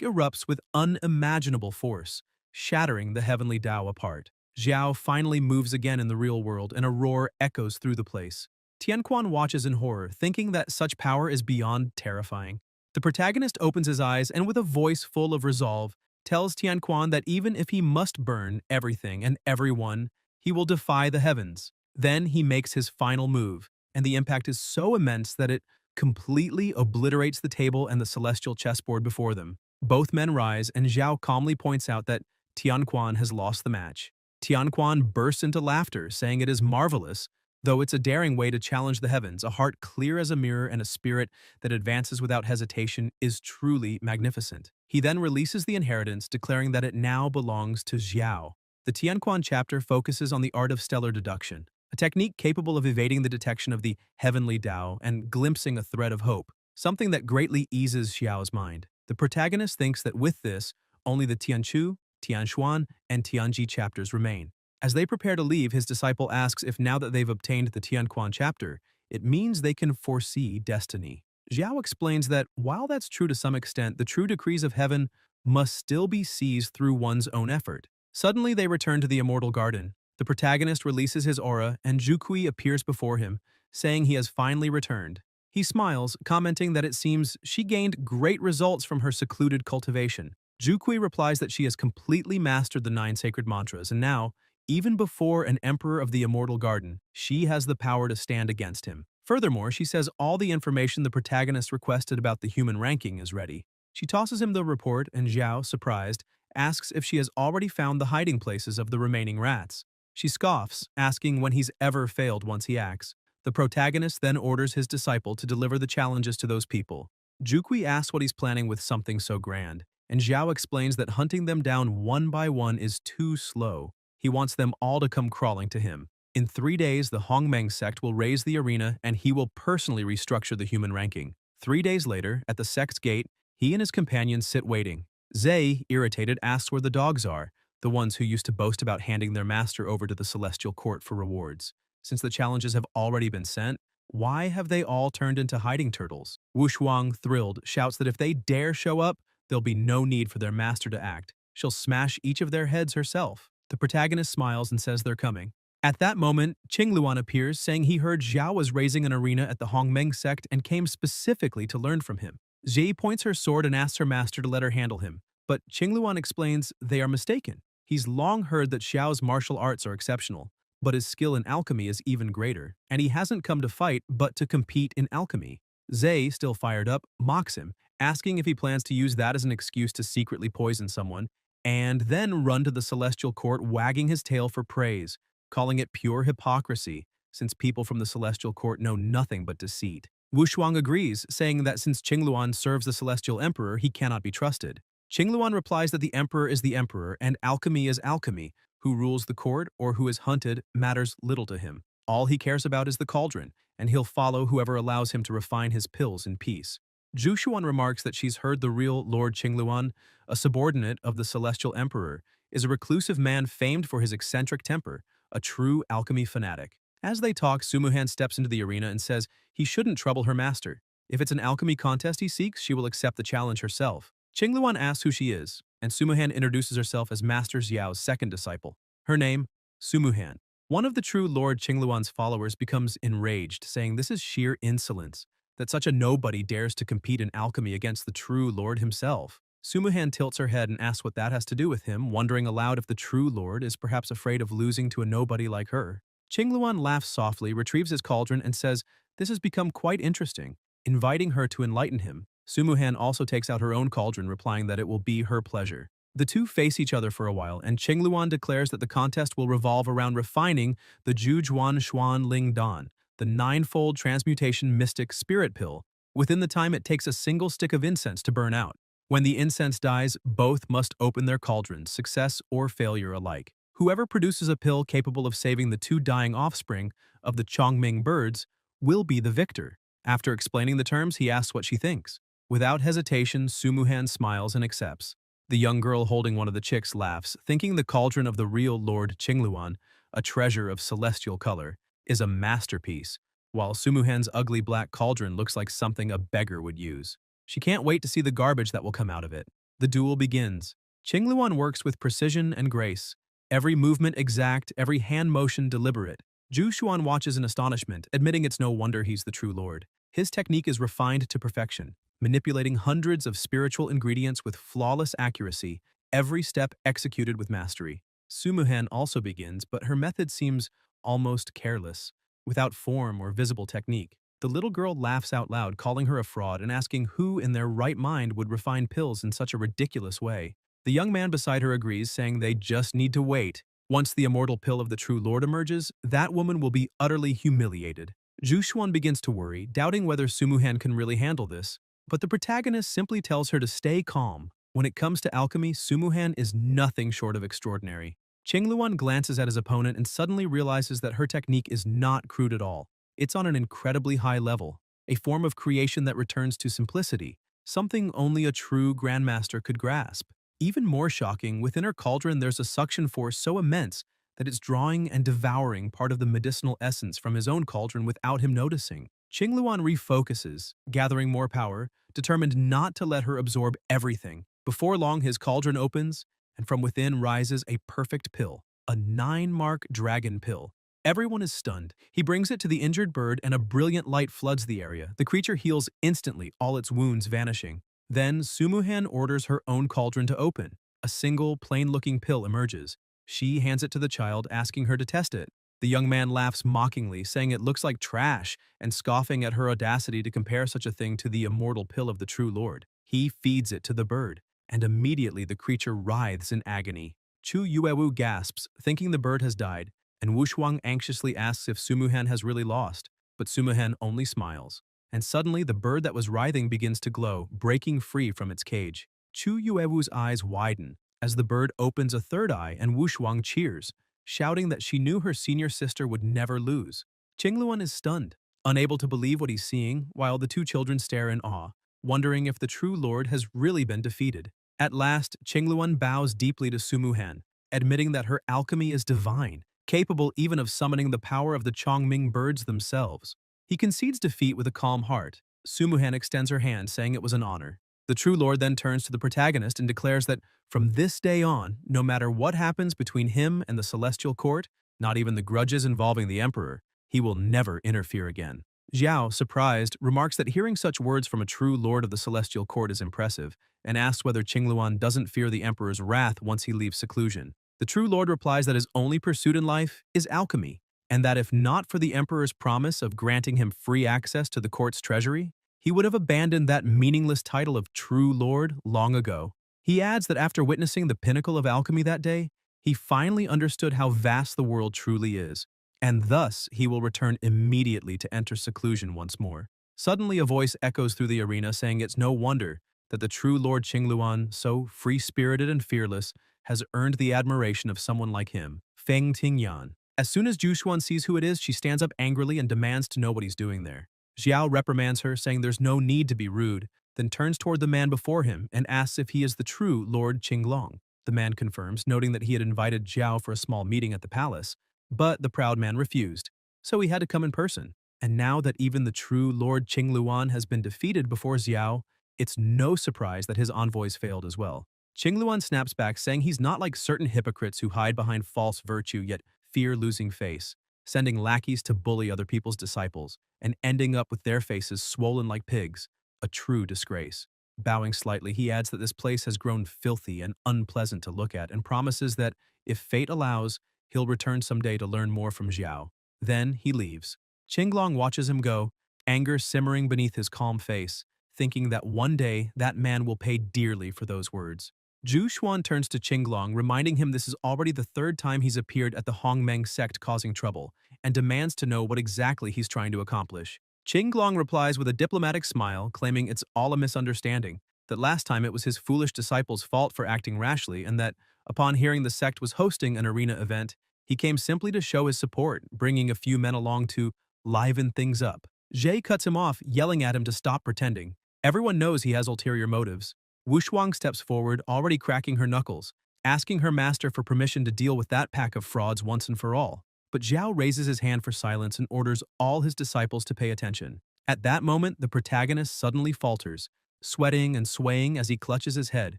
erupts with unimaginable force, shattering the heavenly Tao apart. Xiao finally moves again in the real world, and a roar echoes through the place. Tianquan watches in horror, thinking that such power is beyond terrifying. The protagonist opens his eyes and with a voice full of resolve, tells Tianquan that even if he must burn everything and everyone, he will defy the heavens. Then he makes his final move, and the impact is so immense that it completely obliterates the table and the celestial chessboard before them. Both men rise, and Zhao calmly points out that Tianquan has lost the match. Tianquan bursts into laughter, saying it is marvelous, though it's a daring way to challenge the heavens. A heart clear as a mirror and a spirit that advances without hesitation is truly magnificent. He then releases the inheritance, declaring that it now belongs to Xiao. The Tianquan chapter focuses on the art of stellar deduction, a technique capable of evading the detection of the heavenly Tao and glimpsing a thread of hope, something that greatly eases Xiao's mind. The protagonist thinks that with this, only the Tianchu, Tianxuan, and Tianji chapters remain. As they prepare to leave, his disciple asks if now that they've obtained the Tianquan chapter, it means they can foresee destiny. Xiao explains that while that's true to some extent, the true decrees of heaven must still be seized through one's own effort. Suddenly, they return to the immortal garden. The protagonist releases his aura, and Zhukui appears before him, saying he has finally returned. He smiles, commenting that it seems she gained great results from her secluded cultivation. Zhukui replies that she has completely mastered the 9 sacred mantras, and now, even before an emperor of the immortal garden, she has the power to stand against him. Furthermore, she says all the information the protagonist requested about the human ranking is ready. She tosses him the report, and Zhao, surprised, asks if she has already found the hiding places of the remaining rats. She scoffs, asking when he's ever failed once he acts. The protagonist then orders his disciple to deliver the challenges to those people. Zhukui asks what he's planning with something so grand, and Zhao explains that hunting them down one by one is too slow. He wants them all to come crawling to him. In 3 days, the Hongmeng sect will raise the arena, and he will personally restructure the human ranking. 3 days later, at the sect's gate, he and his companions sit waiting. Zay, irritated, asks where the dogs are, the ones who used to boast about handing their master over to the celestial court for rewards. Since the challenges have already been sent, why have they all turned into hiding turtles? Wu Shuang, thrilled, shouts that if they dare show up, there'll be no need for their master to act. She'll smash each of their heads herself. The protagonist smiles and says they're coming. At that moment, Qingluan appears, saying he heard Zhao was raising an arena at the Hongmeng sect and came specifically to learn from him. Zhe points her sword and asks her master to let her handle him, but Qingluan explains they are mistaken. He's long heard that Xiao's martial arts are exceptional, but his skill in alchemy is even greater, and he hasn't come to fight but to compete in alchemy. Zhe, still fired up, mocks him, asking if he plans to use that as an excuse to secretly poison someone, and then run to the celestial court wagging his tail for praise, calling it pure hypocrisy, since people from the celestial court know nothing but deceit. Wu Shuang agrees, saying that since Qingluan serves the celestial emperor, he cannot be trusted. Qingluan replies that the emperor is the emperor and alchemy is alchemy. Who rules the court or who is hunted matters little to him. All he cares about is the cauldron, and he'll follow whoever allows him to refine his pills in peace. Zhu Xuan remarks that she's heard the real Lord Qingluan, a subordinate of the celestial emperor, is a reclusive man famed for his eccentric temper, a true alchemy fanatic. As they talk, Sumuhan steps into the arena and says he shouldn't trouble her master. If it's an alchemy contest he seeks, she will accept the challenge herself. Qingluan asks who she is, and Sumuhan introduces herself as Master Xiao's second disciple. Her name, Sumuhan. One of the true Lord Qingluan's followers becomes enraged, saying this is sheer insolence, that such a nobody dares to compete in alchemy against the true Lord himself. Sumuhan tilts her head and asks what that has to do with him, wondering aloud if the true Lord is perhaps afraid of losing to a nobody like her. Qingluan laughs softly, retrieves his cauldron, and says this has become quite interesting, inviting her to enlighten him. Sumuhan also takes out her own cauldron, replying that it will be her pleasure. The two face each other for a while, and Qingluan declares that the contest will revolve around refining the Jujuan Xuan Ling Dan, the ninefold transmutation mystic spirit pill, within the time it takes a single stick of incense to burn out. When the incense dies, both must open their cauldrons, success or failure alike. Whoever produces a pill capable of saving the two dying offspring of the Chongming birds will be the victor. After explaining the terms, he asks what she thinks. Without hesitation, Sumuhan smiles and accepts. The young girl holding one of the chicks laughs, thinking the cauldron of the real Lord Qingluan, a treasure of celestial color, is a masterpiece, while Sumuhan's ugly black cauldron looks like something a beggar would use. She can't wait to see the garbage that will come out of it. The duel begins. Qingluan works with precision and grace, every movement exact, every hand motion deliberate. Zhu Xuan watches in astonishment, admitting it's no wonder he's the true lord. His technique is refined to perfection, manipulating hundreds of spiritual ingredients with flawless accuracy, every step executed with mastery. Sumuhan also begins, but her method seems almost careless, without form or visible technique. The little girl laughs out loud, calling her a fraud and asking who in their right mind would refine pills in such a ridiculous way. The young man beside her agrees, saying they just need to wait. Once the immortal pill of the true lord emerges, that woman will be utterly humiliated. Zhu Xuan begins to worry, doubting whether Sumuhan can really handle this. But the protagonist simply tells her to stay calm. When it comes to alchemy, Sumuhan is nothing short of extraordinary. Qingluan glances at his opponent and suddenly realizes that her technique is not crude at all. It's on an incredibly high level, a form of creation that returns to simplicity, something only a true grandmaster could grasp. Even more shocking, within her cauldron there's a suction force so immense that it's drawing and devouring part of the medicinal essence from his own cauldron without him noticing. Qingluan refocuses, gathering more power, determined not to let her absorb everything. Before long, his cauldron opens, and from within rises a perfect pill, a 9-mark dragon pill. Everyone is stunned. He brings it to the injured bird, and a brilliant light floods the area. The creature heals instantly, all its wounds vanishing. Then, Sumuhan orders her own cauldron to open. A single, plain-looking pill emerges. She hands it to the child, asking her to test it. The young man laughs mockingly, saying it looks like trash, and scoffing at her audacity to compare such a thing to the immortal pill of the true lord. He feeds it to the bird, and immediately the creature writhes in agony. Chu Yuewu gasps, thinking the bird has died, and Wu Shuang anxiously asks if Sumuhan has really lost, but Sumuhan only smiles. And suddenly the bird that was writhing begins to glow, breaking free from its cage. Chu Yuewu's eyes widen as the bird opens a third eye, and Wu Shuang cheers, shouting that she knew her senior sister would never lose. Qingluan is stunned, unable to believe what he's seeing, while the two children stare in awe, wondering if the true lord has really been defeated. At last, Qingluan bows deeply to Sumuhan, admitting that her alchemy is divine, capable even of summoning the power of the Chongming birds themselves. He concedes defeat with a calm heart. Sumuhan extends her hand, saying it was an honor. The true lord then turns to the protagonist and declares that from this day on, no matter what happens between him and the celestial court, not even the grudges involving the emperor, he will never interfere again. Xiao, surprised, remarks that hearing such words from a true lord of the celestial court is impressive, and asks whether Qingluan doesn't fear the emperor's wrath once he leaves seclusion. The true lord replies that his only pursuit in life is alchemy, and that if not for the emperor's promise of granting him free access to the court's treasury, he would have abandoned that meaningless title of true lord long ago. He adds that after witnessing the pinnacle of alchemy that day, he finally understood how vast the world truly is, and thus he will return immediately to enter seclusion once more. Suddenly a voice echoes through the arena, saying it's no wonder that the true Lord Qingluan, so free-spirited and fearless, has earned the admiration of someone like him, Feng Tingyan. As soon as Jushuan sees who it is, she stands up angrily and demands to know what he's doing there. Xiao reprimands her, saying there's no need to be rude, then turns toward the man before him and asks if he is the true Lord Qinglong. The man confirms, noting that he had invited Xiao for a small meeting at the palace, but the proud man refused, so he had to come in person. And now that even the true Lord Qingluan has been defeated before Xiao, it's no surprise that his envoys failed as well. Qingluan snaps back, saying he's not like certain hypocrites who hide behind false virtue yet fear-losing face, sending lackeys to bully other people's disciples, and ending up with their faces swollen like pigs, a true disgrace. Bowing slightly, he adds that this place has grown filthy and unpleasant to look at and promises that, if fate allows, he'll return someday to learn more from Xiao. Then he leaves. Qinglong watches him go, anger simmering beneath his calm face, thinking that one day that man will pay dearly for those words. Zhu Xuan turns to Qinglong, reminding him this is already the third time he's appeared at the Hongmeng sect causing trouble, and demands to know what exactly he's trying to accomplish. Qinglong replies with a diplomatic smile, claiming it's all a misunderstanding, that last time it was his foolish disciples' fault for acting rashly, and that, upon hearing the sect was hosting an arena event, he came simply to show his support, bringing a few men along to liven things up. Zhe cuts him off, yelling at him to stop pretending. Everyone knows he has ulterior motives. Wushuang steps forward, already cracking her knuckles, asking her master for permission to deal with that pack of frauds once and for all. But Zhao raises his hand for silence and orders all his disciples to pay attention. At that moment, the protagonist suddenly falters, sweating and swaying as he clutches his head,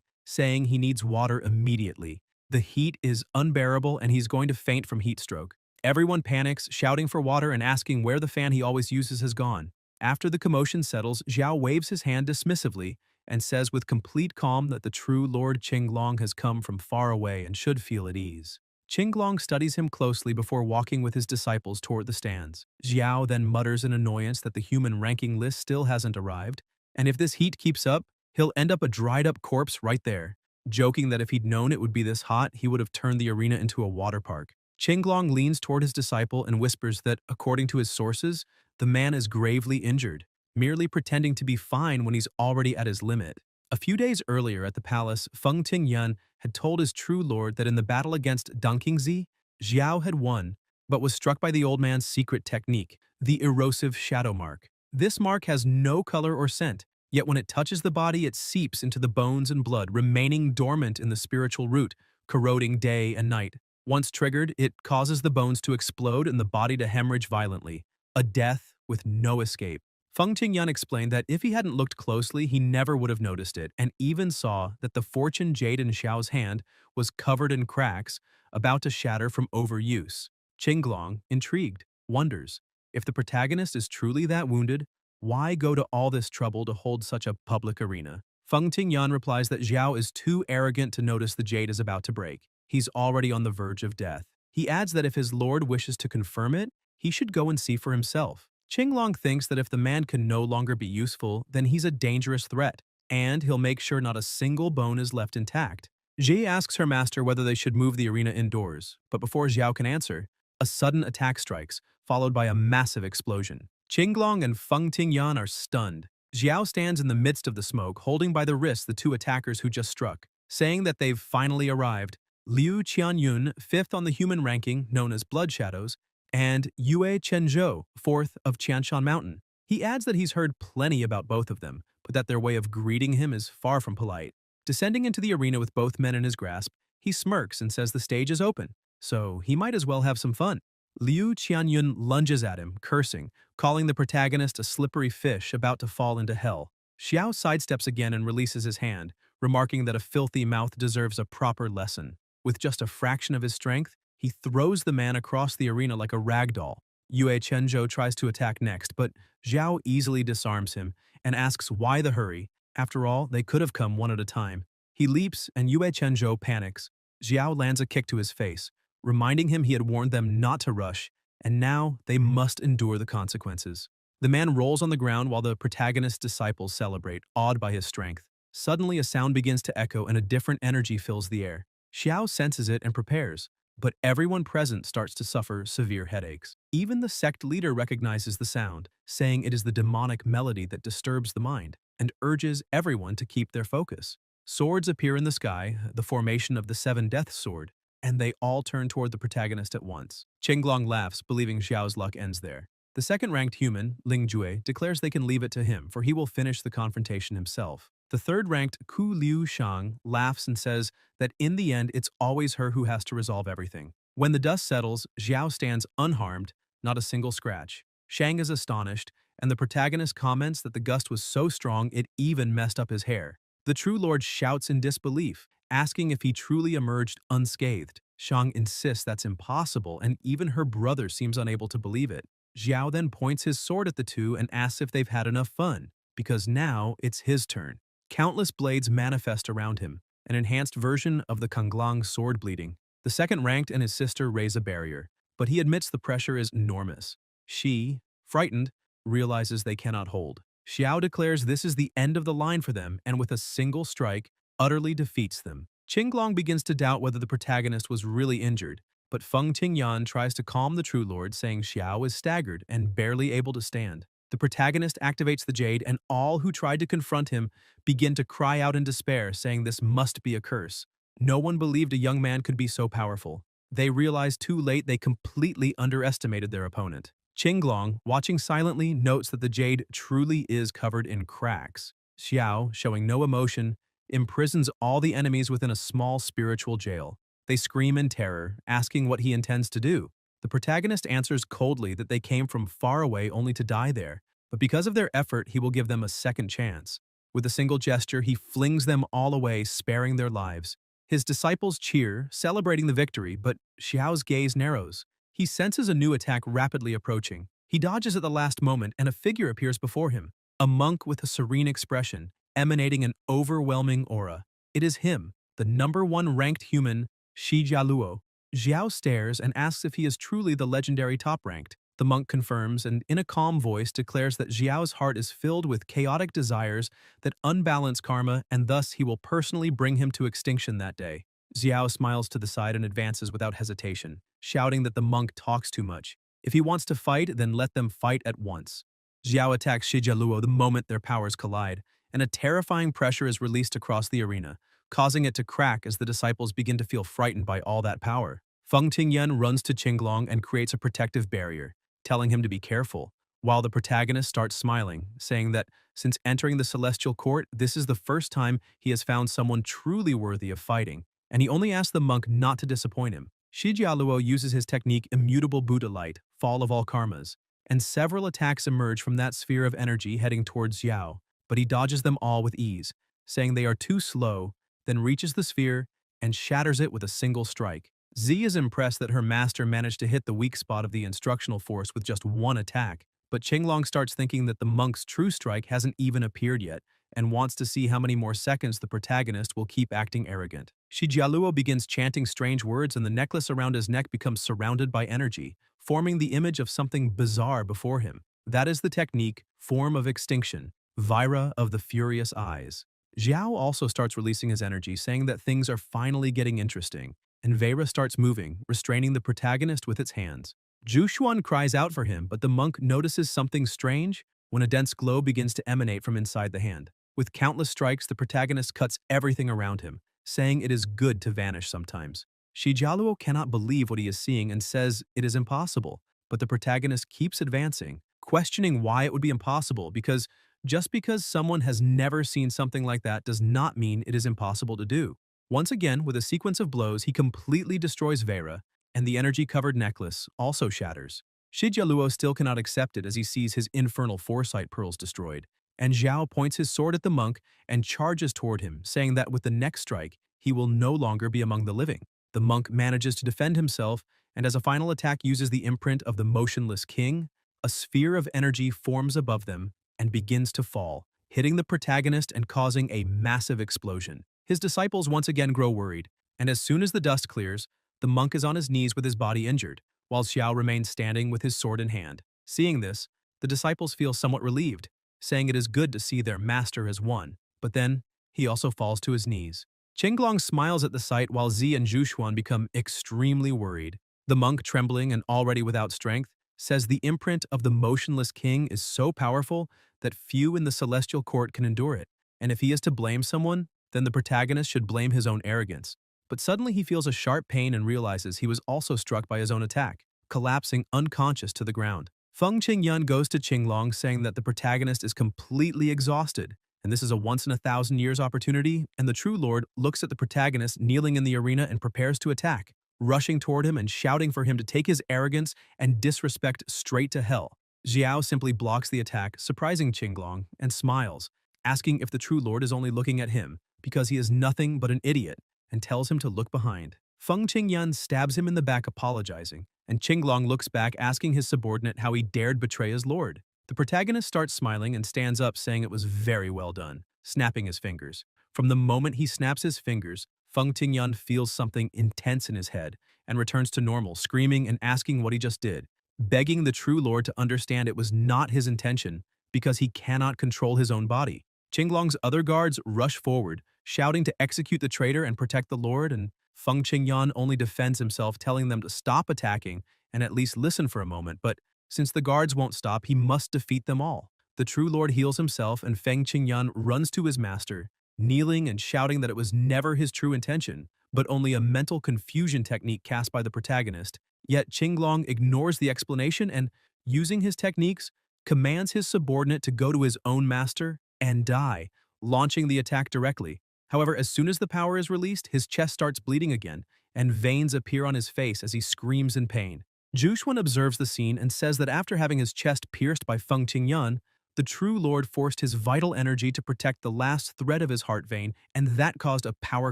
saying he needs water immediately. The heat is unbearable and he's going to faint from heat stroke. Everyone panics, shouting for water and asking where the fan he always uses has gone. After the commotion settles, Zhao waves his hand dismissively and says with complete calm that the true Lord Qinglong has come from far away and should feel at ease. Qinglong studies him closely before walking with his disciples toward the stands. Zhao then mutters in annoyance that the human ranking list still hasn't arrived, and if this heat keeps up, he'll end up a dried-up corpse right there, joking that if he'd known it would be this hot, he would have turned the arena into a water park. Qinglong leans toward his disciple and whispers that, according to his sources, the man is gravely injured, merely pretending to be fine when he's already at his limit. A few days earlier at the palace, Feng Tingyun had told his true lord that in the battle against Deng Qingzi, Xiao had won, but was struck by the old man's secret technique, the erosive shadow mark. This mark has no color or scent, yet when it touches the body it seeps into the bones and blood, remaining dormant in the spiritual root, corroding day and night. Once triggered, it causes the bones to explode and the body to hemorrhage violently, a death with no escape. Feng Qingyun explained that if he hadn't looked closely, he never would have noticed it, and even saw that the fortune jade in Xiao's hand was covered in cracks, about to shatter from overuse. Qinglong, intrigued, wonders, if the protagonist is truly that wounded, why go to all this trouble to hold such a public arena? Feng Qingyun replies that Xiao is too arrogant to notice the jade is about to break. He's already on the verge of death. He adds that if his lord wishes to confirm it, he should go and see for himself. Qinglong thinks that if the man can no longer be useful, then he's a dangerous threat, and he'll make sure not a single bone is left intact. Zhe asks her master whether they should move the arena indoors, but before Xiao can answer, a sudden attack strikes, followed by a massive explosion. Qinglong and Feng Tingyun are stunned. Xiao stands in the midst of the smoke, holding by the wrists the two attackers who just struck, saying that they've finally arrived. Liu Qianyun, fifth on the human ranking, known as Blood Shadows, and Yue Chenzhou, fourth of Qianshan Mountain. He adds that he's heard plenty about both of them, but that their way of greeting him is far from polite. Descending into the arena with both men in his grasp, he smirks and says the stage is open, so he might as well have some fun. Liu Qianyun lunges at him, cursing, calling the protagonist a slippery fish about to fall into hell. Xiao sidesteps again and releases his hand, remarking that a filthy mouth deserves a proper lesson. With just a fraction of his strength, he throws the man across the arena like a rag doll. Yue Chenzhou tries to attack next, but Xiao easily disarms him and asks why the hurry. After all, they could have come one at a time. He leaps and Yue Chenzhou panics. Xiao lands a kick to his face, reminding him he had warned them not to rush, and now they must endure the consequences. The man rolls on the ground while the protagonist's disciples celebrate, awed by his strength. Suddenly a sound begins to echo and a different energy fills the air. Xiao senses it and prepares, but everyone present starts to suffer severe headaches. Even the sect leader recognizes the sound, saying it is the demonic melody that disturbs the mind, and urges everyone to keep their focus. Swords appear in the sky, the formation of the Seven Deaths sword, and they all turn toward the protagonist at once. Qinglong laughs, believing Xiao's luck ends there. The second-ranked human, Ling Jue, declares they can leave it to him, for he will finish the confrontation himself. The third-ranked Ku Liu Shang laughs and says that in the end it's always her who has to resolve everything. When the dust settles, Xiao stands unharmed, not a single scratch. Shang is astonished, and the protagonist comments that the gust was so strong it even messed up his hair. The true lord shouts in disbelief, asking if he truly emerged unscathed. Shang insists that's impossible, and even her brother seems unable to believe it. Xiao then points his sword at the two and asks if they've had enough fun, because now it's his turn. Countless blades manifest around him, an enhanced version of the Kanglang sword bleeding. The second ranked and his sister raise a barrier, but he admits the pressure is enormous. She, frightened, realizes they cannot hold. Xiao declares this is the end of the line for them, and with a single strike, utterly defeats them. Qinglong begins to doubt whether the protagonist was really injured, but Feng Qingyan tries to calm the True Lord, saying Xiao is staggered and barely able to stand. The protagonist activates the jade, and all who tried to confront him begin to cry out in despair, saying this must be a curse. No one believed a young man could be so powerful. They realized too late they completely underestimated their opponent. Qinglong, watching silently, notes that the jade truly is covered in cracks. Xiao, showing no emotion, imprisons all the enemies within a small spiritual jail. They scream in terror, asking what he intends to do. The protagonist answers coldly that they came from far away only to die there, but because of their effort, he will give them a second chance. With a single gesture, he flings them all away, sparing their lives. His disciples cheer, celebrating the victory, but Xiao's gaze narrows. He senses a new attack rapidly approaching. He dodges at the last moment, and a figure appears before him, a monk with a serene expression, emanating an overwhelming aura. It is him, the #1 ranked human, Shi Jialuo. Xiao stares and asks if he is truly the legendary top-ranked. The monk confirms and, in a calm voice, declares that Xiao's heart is filled with chaotic desires that unbalance karma, and thus he will personally bring him to extinction that day. Xiao smiles to the side and advances without hesitation, shouting that the monk talks too much. If he wants to fight, then let them fight at once. Xiao attacks Shi Jialuo the moment their powers collide, and a terrifying pressure is released across the arena, causing it to crack as the disciples begin to feel frightened by all that power. Feng Qingyan runs to Qinglong and creates a protective barrier, telling him to be careful, while the protagonist starts smiling, saying that since entering the celestial court, this is the first time he has found someone truly worthy of fighting, and he only asks the monk not to disappoint him. Shi Jialuo uses his technique Immutable Buddha Light, Fall of All Karmas, and several attacks emerge from that sphere of energy heading towards Xiao, but he dodges them all with ease, saying they are too slow, then reaches the sphere and shatters it with a single strike. Z is impressed that her master managed to hit the weak spot of the instructional force with just one attack, but Qinglong starts thinking that the monk's true strike hasn't even appeared yet and wants to see how many more seconds the protagonist will keep acting arrogant. Shi Jialuo begins chanting strange words, and the necklace around his neck becomes surrounded by energy, forming the image of something bizarre before him. That is the technique, Form of Extinction, Vira of the Furious Eyes. Xiao also starts releasing his energy, saying that things are finally getting interesting, and Vera starts moving, restraining the protagonist with its hands. Zhu cries out for him, but the monk notices something strange when a dense glow begins to emanate from inside the hand. With countless strikes, the protagonist cuts everything around him, saying it is good to vanish sometimes. Shi Jialuo cannot believe what he is seeing and says it is impossible, but the protagonist keeps advancing, questioning why it would be impossible, because just because someone has never seen something like that does not mean it is impossible to do. Once again, with a sequence of blows, he completely destroys Vera, and the energy-covered necklace also shatters. Shi Jialuo still cannot accept it as he sees his infernal foresight pearls destroyed, and Xiao points his sword at the monk and charges toward him, saying that with the next strike, he will no longer be among the living. The monk manages to defend himself, and as a final attack uses the imprint of the motionless king, a sphere of energy forms above them and begins to fall, hitting the protagonist and causing a massive explosion. His disciples once again grow worried, and as soon as the dust clears, the monk is on his knees with his body injured, while Xiao remains standing with his sword in hand. Seeing this, the disciples feel somewhat relieved, saying it is good to see their master has won, but then he also falls to his knees. Qinglong smiles at the sight while Zi and Zhu become extremely worried. The monk, trembling and already without strength, says the imprint of the motionless king is so powerful that few in the celestial court can endure it, and if he is to blame someone, then the protagonist should blame his own arrogance. But suddenly he feels a sharp pain and realizes he was also struck by his own attack, collapsing unconscious to the ground. Feng Qingyan goes to Qinglong, saying that the protagonist is completely exhausted, and this is a once-in-a-thousand-years opportunity, and the True Lord looks at the protagonist kneeling in the arena and prepares to attack, rushing toward him and shouting for him to take his arrogance and disrespect straight to hell. Xiao simply blocks the attack, surprising Qinglong, and smiles, asking if the True Lord is only looking at him because he is nothing but an idiot, and tells him to look behind. Feng Qingyun stabs him in the back apologizing, and Qinglong looks back asking his subordinate how he dared betray his lord. The protagonist starts smiling and stands up saying it was very well done, snapping his fingers. From the moment he snaps his fingers, Feng Qingyun feels something intense in his head and returns to normal, screaming and asking what he just did, begging the true lord to understand it was not his intention because he cannot control his own body. Qinglong's other guards rush forward, shouting to execute the traitor and protect the lord, and Feng Qingyun only defends himself, telling them to stop attacking and at least listen for a moment, but since the guards won't stop, he must defeat them all. The true lord heals himself and Feng Qingyun runs to his master, kneeling and shouting that it was never his true intention, but only a mental confusion technique cast by the protagonist. Yet Qinglong ignores the explanation and, using his techniques, commands his subordinate to go to his own master and die, launching the attack directly. However, as soon as the power is released, his chest starts bleeding again, and veins appear on his face as he screams in pain. Zhuxuan observes the scene and says that after having his chest pierced by Feng Qingyun, the true lord forced his vital energy to protect the last thread of his heart vein, and that caused a power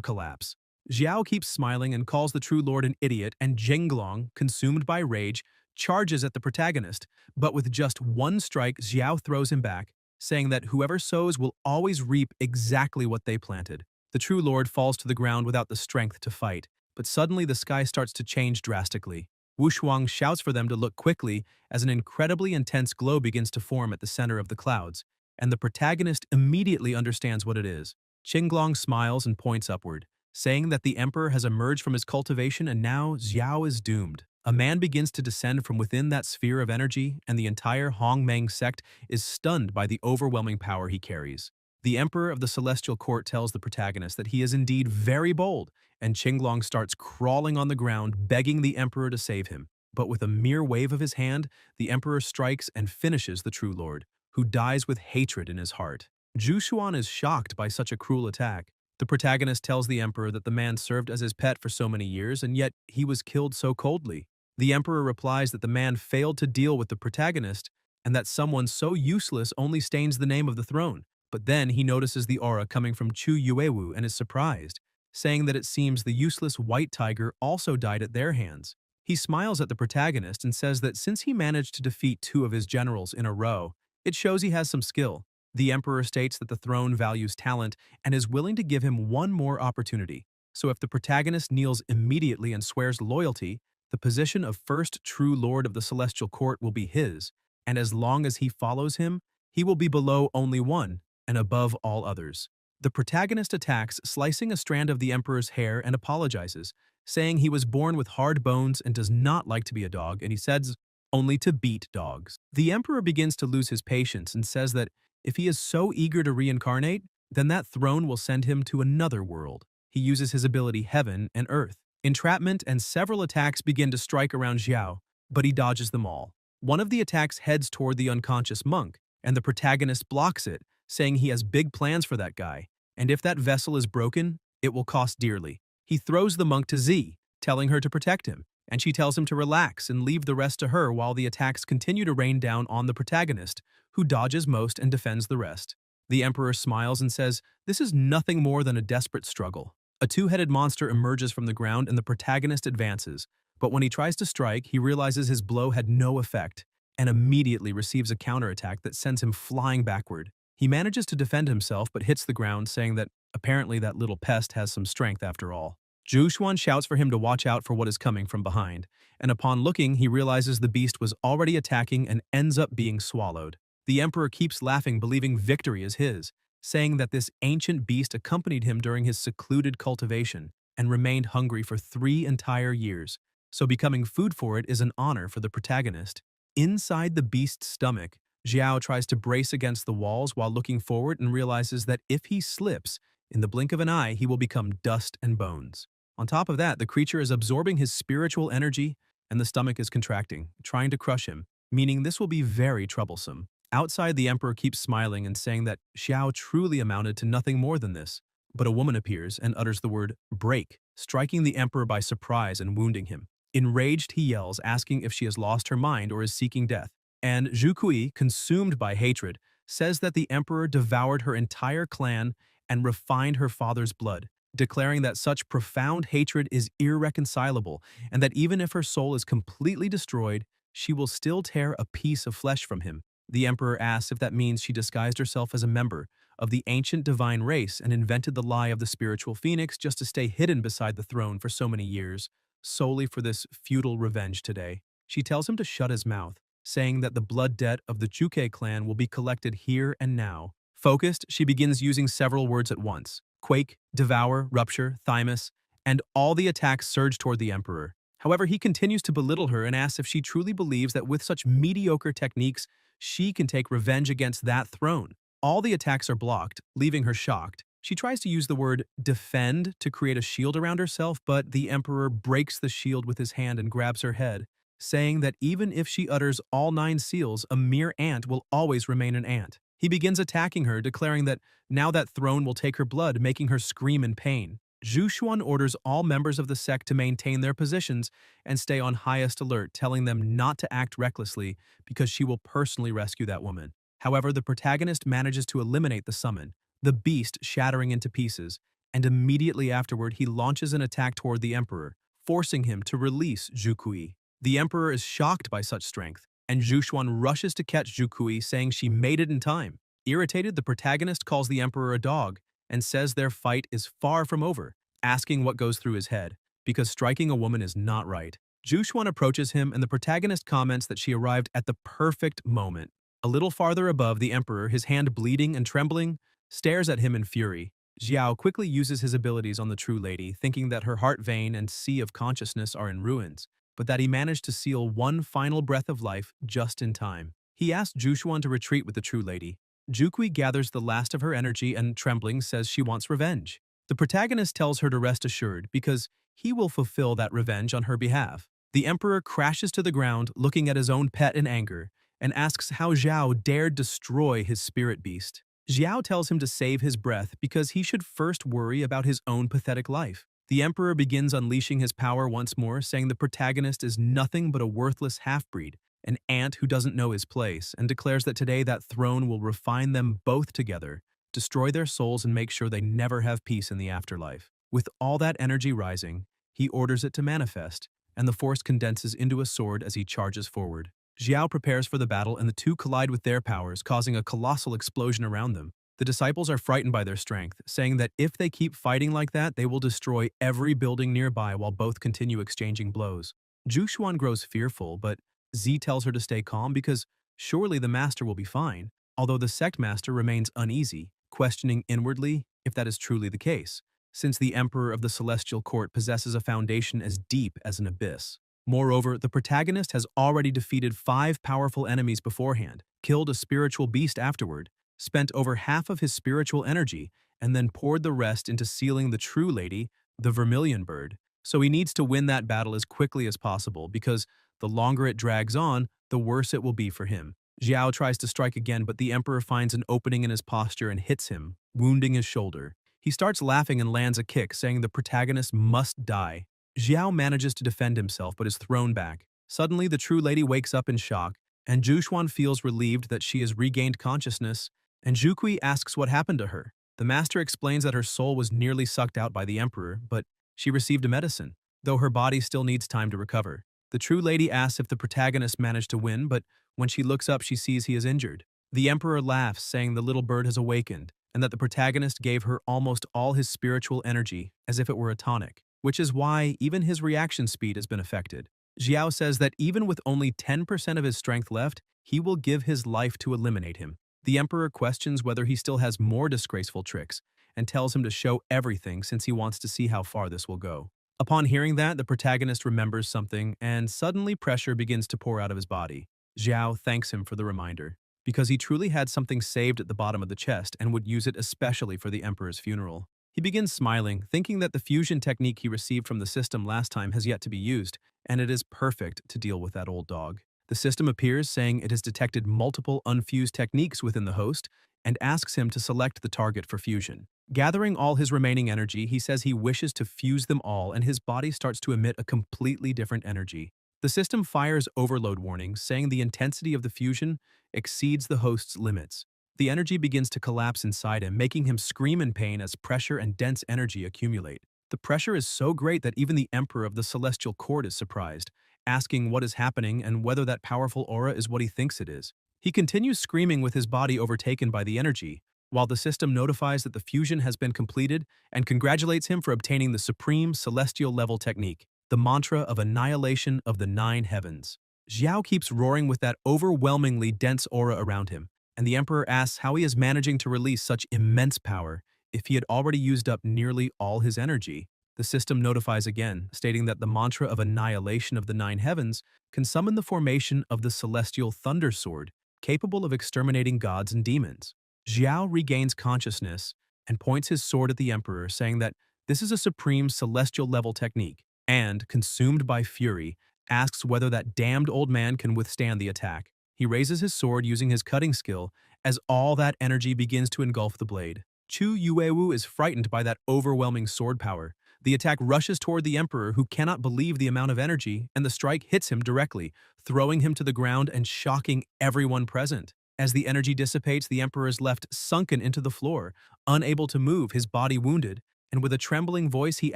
collapse. Xiao keeps smiling and calls the true lord an idiot, and Zhenglong, consumed by rage, charges at the protagonist, but with just one strike, Xiao throws him back, saying that whoever sows will always reap exactly what they planted. The true lord falls to the ground without the strength to fight, but suddenly the sky starts to change drastically. Wushuang shouts for them to look quickly as an incredibly intense glow begins to form at the center of the clouds, and the protagonist immediately understands what it is. Qinglong smiles and points upward, saying that the emperor has emerged from his cultivation and now Xiao is doomed. A man begins to descend from within that sphere of energy, and the entire Hongmeng sect is stunned by the overwhelming power he carries. The emperor of the celestial court tells the protagonist that he is indeed very bold, and Qinglong starts crawling on the ground, begging the emperor to save him. But with a mere wave of his hand, the emperor strikes and finishes the true lord, who dies with hatred in his heart. Zhuxuan is shocked by such a cruel attack. The protagonist tells the emperor that the man served as his pet for so many years, and yet he was killed so coldly. The emperor replies that the man failed to deal with the protagonist, and that someone so useless only stains the name of the throne. But then he notices the aura coming from Chu Yuewu and is surprised, saying that it seems the useless white tiger also died at their hands. He smiles at the protagonist and says that since he managed to defeat 2 of his generals in a row, it shows he has some skill. The emperor states that the throne values talent and is willing to give him one more opportunity. So if the protagonist kneels immediately and swears loyalty, the position of first true lord of the celestial court will be his, and as long as he follows him, he will be below only one and above all others. The protagonist attacks, slicing a strand of the emperor's hair, and apologizes, saying he was born with hard bones and does not like to be a dog, and he says only to beat dogs. The emperor begins to lose his patience and says that if he is so eager to reincarnate, then that throne will send him to another world. He uses his ability Heaven and Earth. Entrapment and several attacks begin to strike around Xiao, but he dodges them all. One of the attacks heads toward the unconscious monk, and the protagonist blocks it, saying he has big plans for that guy, and if that vessel is broken, it will cost dearly. He throws the monk to Z, telling her to protect him, and she tells him to relax and leave the rest to her while the attacks continue to rain down on the protagonist, who dodges most and defends the rest. The emperor smiles and says, "This is nothing more than a desperate struggle." A two-headed monster emerges from the ground and the protagonist advances, but when he tries to strike, he realizes his blow had no effect and immediately receives a counterattack that sends him flying backward. He manages to defend himself but hits the ground, saying that apparently that little pest has some strength after all. Zhuxuan shouts for him to watch out for what is coming from behind, and upon looking, he realizes the beast was already attacking and ends up being swallowed. The emperor keeps laughing, believing victory is his, saying that this ancient beast accompanied him during his secluded cultivation and remained hungry for 3 entire years, so becoming food for it is an honor for the protagonist. Inside the beast's stomach, Xiao tries to brace against the walls while looking forward and realizes that if he slips, in the blink of an eye, he will become dust and bones. On top of that, the creature is absorbing his spiritual energy, and the stomach is contracting, trying to crush him, meaning this will be very troublesome. Outside, the emperor keeps smiling and saying that Xiao truly amounted to nothing more than this, but a woman appears and utters the word break, striking the emperor by surprise and wounding him. Enraged, he yells, asking if she has lost her mind or is seeking death. And Zhu Kui, consumed by hatred, says that the emperor devoured her entire clan and refined her father's blood. declaring that such profound hatred is irreconcilable and that even if her soul is completely destroyed, she will still tear a piece of flesh from him. The emperor asks if that means she disguised herself as a member of the ancient divine race and invented the lie of the spiritual phoenix just to stay hidden beside the throne for so many years, solely for this futile revenge today. She tells him to shut his mouth, saying that the blood debt of the Juke clan will be collected here and now. Focused, she begins using several words at once: quake, devour, rupture, thymus, and all the attacks surge toward the emperor. However, he continues to belittle her and asks if she truly believes that with such mediocre techniques, she can take revenge against that throne. All the attacks are blocked, leaving her shocked. She tries to use the word defend to create a shield around herself, but the emperor breaks the shield with his hand and grabs her head, saying that even if she utters all 9 seals, a mere ant will always remain an ant. He begins attacking her, declaring that now that throne will take her blood, making her scream in pain. Zhu Xuan orders all members of the sect to maintain their positions and stay on highest alert, telling them not to act recklessly because she will personally rescue that woman. However, the protagonist manages to eliminate the summon, the beast shattering into pieces, and immediately afterward he launches an attack toward the emperor, forcing him to release Zhu Kui. The emperor is shocked by such strength, and Zhu Xuan rushes to catch Zhu Kui, saying she made it in time. Irritated, the protagonist calls the emperor a dog and says their fight is far from over, asking what goes through his head, because striking a woman is not right. Zhu Xuan approaches him and the protagonist comments that she arrived at the perfect moment. A little farther above, the emperor, his hand bleeding and trembling, stares at him in fury. Xiao quickly uses his abilities on the true lady, thinking that her heart vein and sea of consciousness are in ruins, but that he managed to seal one final breath of life just in time. He asks Zhu Xuan to retreat with the true lady. Zhu Kui gathers the last of her energy and, trembling, says she wants revenge. The protagonist tells her to rest assured because he will fulfill that revenge on her behalf. The emperor crashes to the ground, looking at his own pet in anger, and asks how Zhao dared destroy his spirit beast. Xiao tells him to save his breath because he should first worry about his own pathetic life. The emperor begins unleashing his power once more, saying the protagonist is nothing but a worthless half-breed, an ant who doesn't know his place, and declares that today that throne will refine them both together, destroy their souls, and make sure they never have peace in the afterlife. With all that energy rising, he orders it to manifest, and the force condenses into a sword as he charges forward. Xiao prepares for the battle and the two collide with their powers, causing a colossal explosion around them. The disciples are frightened by their strength, saying that if they keep fighting like that, they will destroy every building nearby while both continue exchanging blows. Zhu Xuan grows fearful, but Z tells her to stay calm because surely the master will be fine, although the sect master remains uneasy, questioning inwardly if that is truly the case, since the emperor of the celestial court possesses a foundation as deep as an abyss. Moreover, the protagonist has already defeated 5 powerful enemies beforehand, killed a spiritual beast afterward, spent over half of his spiritual energy, and then poured the rest into sealing the true lady, the vermilion bird. So he needs to win that battle as quickly as possible because the longer it drags on, the worse it will be for him. Xiao tries to strike again, but the emperor finds an opening in his posture and hits him, wounding his shoulder. He starts laughing and lands a kick, saying the protagonist must die. Xiao manages to defend himself but is thrown back. Suddenly, the true lady wakes up in shock, and Zhu Xuan feels relieved that she has regained consciousness, and Zhu Kui asks what happened to her. The master explains that her soul was nearly sucked out by the emperor, but she received a medicine, though her body still needs time to recover. The true lady asks if the protagonist managed to win, but when she looks up, she sees he is injured. The emperor laughs, saying the little bird has awakened, and that the protagonist gave her almost all his spiritual energy, as if it were a tonic, which is why even his reaction speed has been affected. Xiao says that even with only 10% of his strength left, he will give his life to eliminate him. The emperor questions whether he still has more disgraceful tricks, and tells him to show everything since he wants to see how far this will go. Upon hearing that, the protagonist remembers something, and suddenly pressure begins to pour out of his body. Xiao thanks him for the reminder, because he truly had something saved at the bottom of the chest and would use it especially for the emperor's funeral. He begins smiling, thinking that the fusion technique he received from the system last time has yet to be used, and it is perfect to deal with that old dog. The system appears, saying it has detected multiple unfused techniques within the host, and asks him to select the target for fusion. Gathering all his remaining energy, he says he wishes to fuse them all, and his body starts to emit a completely different energy. The system fires overload warnings, saying the intensity of the fusion exceeds the host's limits. The energy begins to collapse inside him, making him scream in pain as pressure and dense energy accumulate. The pressure is so great that even the Emperor of the Celestial Court is surprised, asking what is happening and whether that powerful aura is what he thinks it is. He continues screaming with his body overtaken by the energy, while the system notifies that the fusion has been completed and congratulates him for obtaining the supreme celestial level technique, the mantra of annihilation of the 9 heavens. Xiao keeps roaring with that overwhelmingly dense aura around him, and the Emperor asks how he is managing to release such immense power if he had already used up nearly all his energy. The system notifies again, stating that the mantra of annihilation of the 9 heavens can summon the formation of the celestial thunder sword, capable of exterminating gods and demons. Xiao regains consciousness and points his sword at the Emperor, saying that this is a supreme celestial level technique, and, consumed by fury, asks whether that damned old man can withstand the attack. He raises his sword using his cutting skill as all that energy begins to engulf the blade. Chu Yuewu is frightened by that overwhelming sword power. The attack rushes toward the Emperor, who cannot believe the amount of energy, and the strike hits him directly, throwing him to the ground and shocking everyone present. As the energy dissipates, the Emperor is left sunken into the floor, unable to move, his body wounded, and with a trembling voice he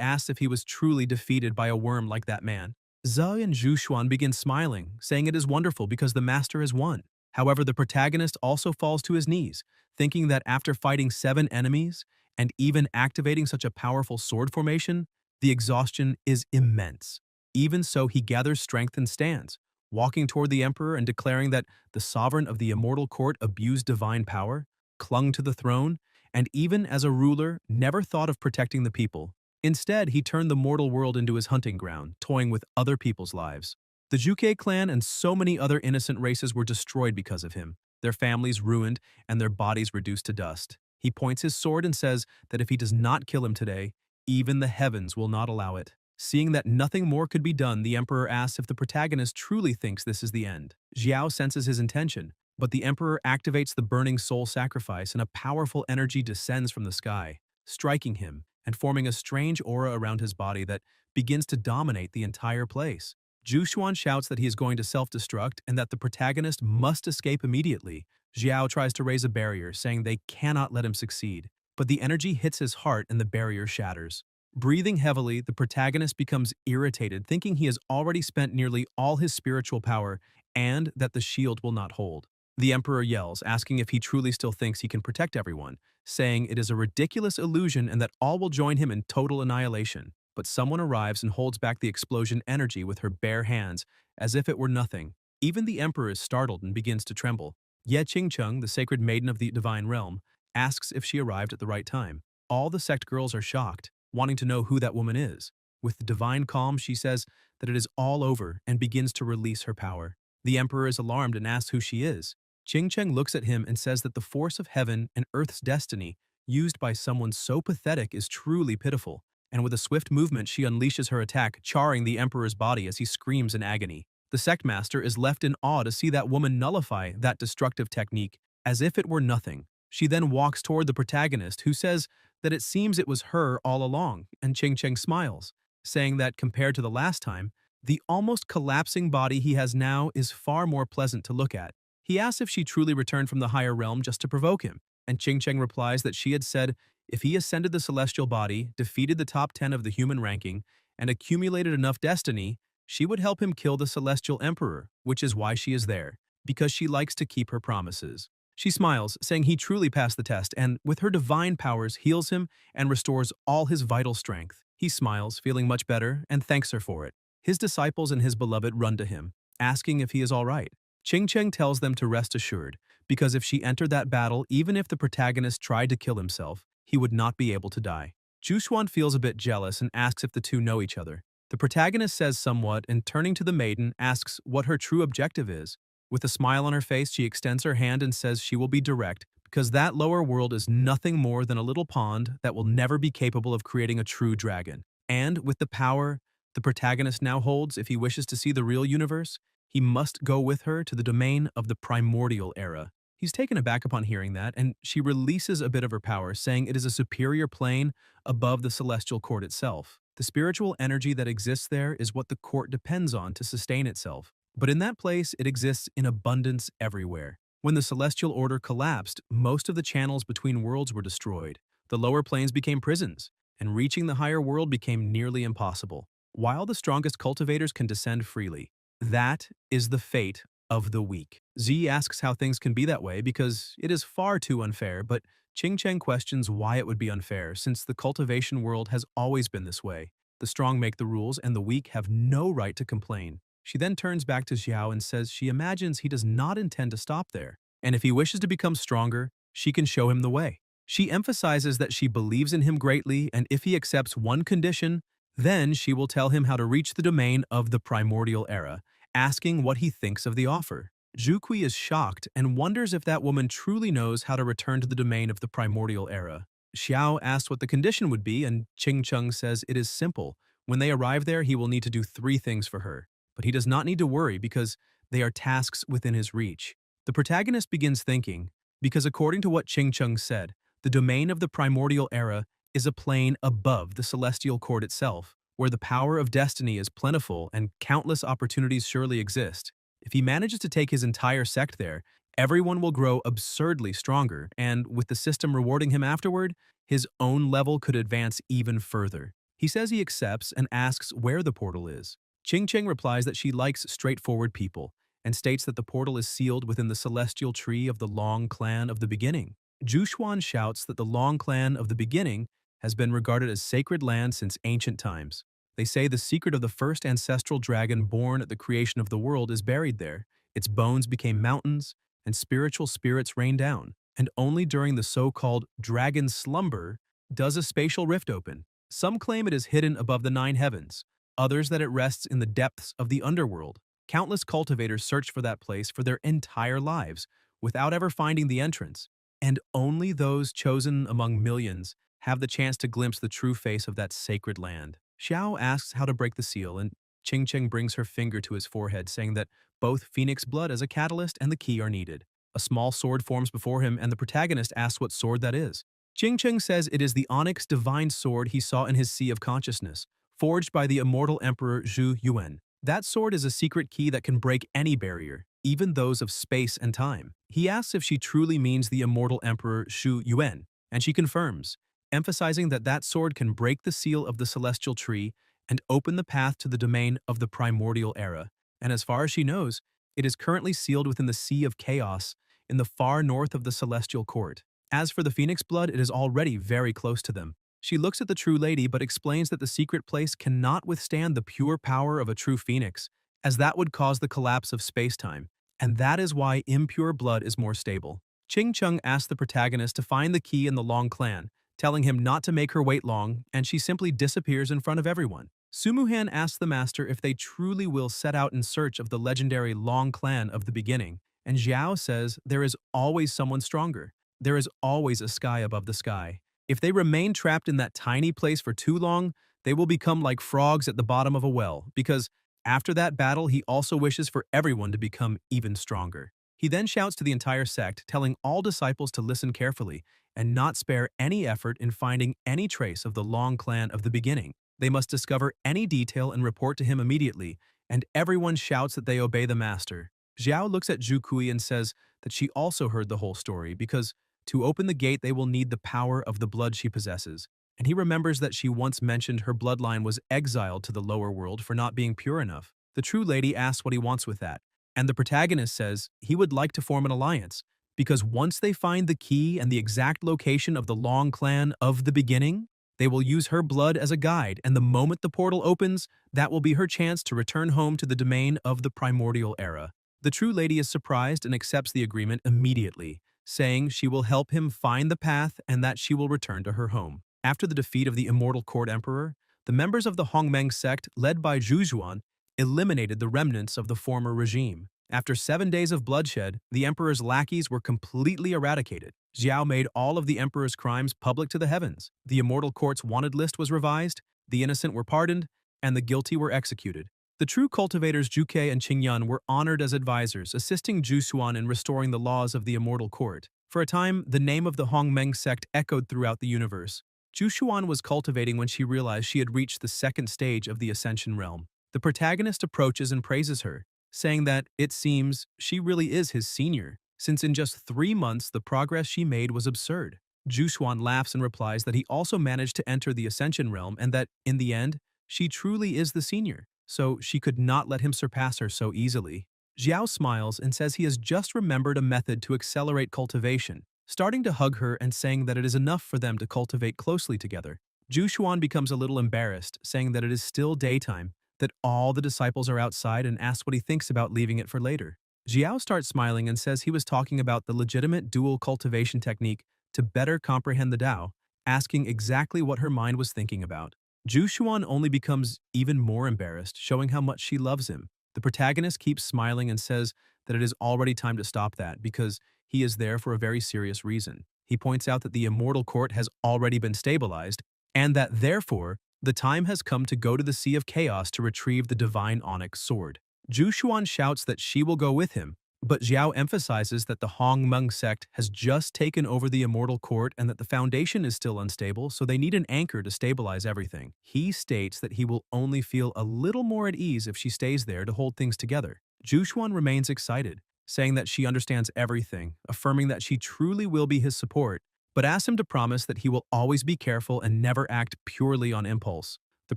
asks if he was truly defeated by a worm like that man. Zhe and Zhu Xuan begin smiling, saying it is wonderful because the master has won. However, the protagonist also falls to his knees, thinking that after fighting 7 enemies and even activating such a powerful sword formation, the exhaustion is immense. Even so, he gathers strength and stands, walking toward the Emperor and declaring that the sovereign of the immortal court abused divine power, clung to the throne, and even as a ruler, never thought of protecting the people. Instead, he turned the mortal world into his hunting ground, toying with other people's lives. The Juke clan and so many other innocent races were destroyed because of him, their families ruined and their bodies reduced to dust. He points his sword and says that if he does not kill him today, even the heavens will not allow it. Seeing that nothing more could be done, the Emperor asks if the protagonist truly thinks this is the end. Xiao senses his intention, but the Emperor activates the burning soul sacrifice and a powerful energy descends from the sky, striking him and forming a strange aura around his body that begins to dominate the entire place. Zhu Xuan shouts that he is going to self-destruct and that the protagonist must escape immediately. Xiao tries to raise a barrier, saying they cannot let him succeed, but the energy hits his heart and the barrier shatters. Breathing heavily, the protagonist becomes irritated, thinking he has already spent nearly all his spiritual power and that the shield will not hold. The Emperor yells, asking if he truly still thinks he can protect everyone, saying it is a ridiculous illusion and that all will join him in total annihilation. But someone arrives and holds back the explosion energy with her bare hands, as if it were nothing. Even the Emperor is startled and begins to tremble. Ye Qingcheng, the sacred maiden of the divine realm, asks if she arrived at the right time. All the sect girls are shocked, wanting to know who that woman is. With divine calm, she says that it is all over and begins to release her power. The Emperor is alarmed and asks who she is. Qingcheng looks at him and says that the force of heaven and earth's destiny, used by someone so pathetic, is truly pitiful. And with a swift movement, she unleashes her attack, charring the Emperor's body as he screams in agony. The sect master is left in awe to see that woman nullify that destructive technique as if it were nothing. She then walks toward the protagonist, who says that it seems it was her all along, and Qingcheng smiles, saying that compared to the last time, the almost collapsing body he has now is far more pleasant to look at. He asks if she truly returned from the higher realm just to provoke him, and Qingcheng replies that she had said if he ascended the celestial body, defeated the top 10 of the human ranking, and accumulated enough destiny, she would help him kill the celestial emperor, which is why she is there, because she likes to keep her promises. She smiles, saying he truly passed the test, and with her divine powers heals him and restores all his vital strength. He smiles, feeling much better, and thanks her for it. His disciples and his beloved run to him, asking if he is all right. Qingcheng tells them to rest assured, because if she entered that battle, even if the protagonist tried to kill himself, he would not be able to die. Zhu Xuan feels a bit jealous and asks if the two know each other. The protagonist says somewhat and, turning to the maiden, asks what her true objective is. With a smile on her face, she extends her hand and says she will be direct, because that lower world is nothing more than a little pond that will never be capable of creating a true dragon. And with the power the protagonist now holds, if he wishes to see the real universe, he must go with her to the domain of the primordial era. He's taken aback upon hearing that, and she releases a bit of her power, saying it is a superior plane above the celestial court itself. The spiritual energy that exists there is what the court depends on to sustain itself. But in that place, it exists in abundance everywhere. When the celestial order collapsed, most of the channels between worlds were destroyed. The lower planes became prisons, and reaching the higher world became nearly impossible. While the strongest cultivators can descend freely, that is the fate of the weak. Z asks how things can be that way because it is far too unfair, but Ching Cheng questions why it would be unfair since the cultivation world has always been this way. The strong make the rules and the weak have no right to complain. She then turns back to Xiao and says she imagines he does not intend to stop there, and if he wishes to become stronger, she can show him the way. She emphasizes that she believes in him greatly, and if he accepts one condition, then she will tell him how to reach the domain of the primordial era, asking what he thinks of the offer. Zhu Kui is shocked and wonders if that woman truly knows how to return to the domain of the primordial era. Xiao asks what the condition would be, and Ching Cheng says it is simple. When they arrive there, he will need to do 3 things for her. But he does not need to worry because they are tasks within his reach. The protagonist begins thinking, because according to what Ching Cheng said, the domain of the primordial era is a plane above the celestial court itself, where the power of destiny is plentiful and countless opportunities surely exist. If he manages to take his entire sect there, everyone will grow absurdly stronger, and with the system rewarding him afterward, his own level could advance even further. He says he accepts and asks where the portal is. Ching Cheng replies that she likes straightforward people, and states that the portal is sealed within the celestial tree of the Long Clan of the Beginning. Zhu Xuan shouts that the Long Clan of the Beginning has been regarded as sacred land since ancient times. They say the secret of the first ancestral dragon born at the creation of the world is buried there. Its bones became mountains, and spiritual spirits rain down. And only during the so-called dragon slumber does a spatial rift open. Some claim it is hidden above the 9 heavens, others that it rests in the depths of the underworld. Countless cultivators search for that place for their entire lives, without ever finding the entrance, and only those chosen among millions have the chance to glimpse the true face of that sacred land. Xiao asks how to break the seal, and Ching Cheng brings her finger to his forehead, saying that both phoenix blood as a catalyst and the key are needed. A small sword forms before him, and the protagonist asks what sword that is. Ching Cheng says it is the onyx divine sword he saw in his Sea of Consciousness, forged by the immortal Emperor Zhu Yuan. That sword is a secret key that can break any barrier, even those of space and time. He asks if she truly means the immortal Emperor Zhu Yuan, and she confirms, emphasizing that that sword can break the seal of the celestial tree and open the path to the domain of the primordial era. And as far as she knows, it is currently sealed within the Sea of Chaos in the far north of the celestial court. As for the phoenix blood, it is already very close to them. She looks at the true lady but explains that the secret place cannot withstand the pure power of a true phoenix, as that would cause the collapse of space-time, and that is why impure blood is more stable. Ching Cheng asks the protagonist to find the key in the Long Clan, telling him not to make her wait long, and she simply disappears in front of everyone. Sumuhan asks the master if they truly will set out in search of the legendary Long Clan of the Beginning, and Xiao says there is always someone stronger. There is always a sky above the sky. If they remain trapped in that tiny place for too long, they will become like frogs at the bottom of a well, because after that battle he also wishes for everyone to become even stronger. He then shouts to the entire sect, telling all disciples to listen carefully and not spare any effort in finding any trace of the Long Clan of the Beginning. They must discover any detail and report to him immediately, and everyone shouts that they obey the master. Xiao looks at Zhu Kui and says that she also heard the whole story because to open the gate they will need the power of the blood she possesses, and he remembers that she once mentioned her bloodline was exiled to the lower world for not being pure enough. The true lady asks what he wants with that, and the protagonist says he would like to form an alliance, because once they find the key and the exact location of the Long Clan of the Beginning, they will use her blood as a guide, and the moment the portal opens, that will be her chance to return home to the domain of the primordial era. The true lady is surprised and accepts the agreement immediately, saying she will help him find the path and that she will return to her home. After the defeat of the immortal court emperor, the members of the Hongmeng sect, led by Zhu Xuan, eliminated the remnants of the former regime. After 7 days of bloodshed, the emperor's lackeys were completely eradicated. Xiao made all of the emperor's crimes public to the heavens. The immortal court's wanted list was revised, the innocent were pardoned, and the guilty were executed. The true cultivators Zhuke and Qingyan were honored as advisors, assisting Zhu Xuan in restoring the laws of the immortal court. For a time, the name of the Hongmeng sect echoed throughout the universe. Zhu Xuan was cultivating when she realized she had reached the 2nd stage of the ascension realm. The protagonist approaches and praises her, saying that, it seems, she really is his senior, since in just 3 months the progress she made was absurd. Jushuan laughs and replies that he also managed to enter the Ascension realm and that, in the end, she truly is the senior, so she could not let him surpass her so easily. Xiao smiles and says he has just remembered a method to accelerate cultivation, starting to hug her and saying that it is enough for them to cultivate closely together. Jushuan becomes a little embarrassed, saying that it is still daytime, that all the disciples are outside, and asks what he thinks about leaving it for later. Xiao starts smiling and says he was talking about the legitimate dual cultivation technique to better comprehend the Tao, asking exactly what her mind was thinking about. Jushuan only becomes even more embarrassed, showing how much she loves him. The protagonist keeps smiling and says that it is already time to stop that because he is there for a very serious reason. He points out that the immortal court has already been stabilized and that therefore the time has come to go to the Sea of Chaos to retrieve the divine onyx sword. Jushuan shouts that she will go with him, but Xiao emphasizes that the Hongmeng sect has just taken over the immortal court and that the foundation is still unstable, so they need an anchor to stabilize everything. He states that he will only feel a little more at ease if she stays there to hold things together. Jushuan remains excited, saying that she understands everything, affirming that she truly will be his support, but asks him to promise that he will always be careful and never act purely on impulse. The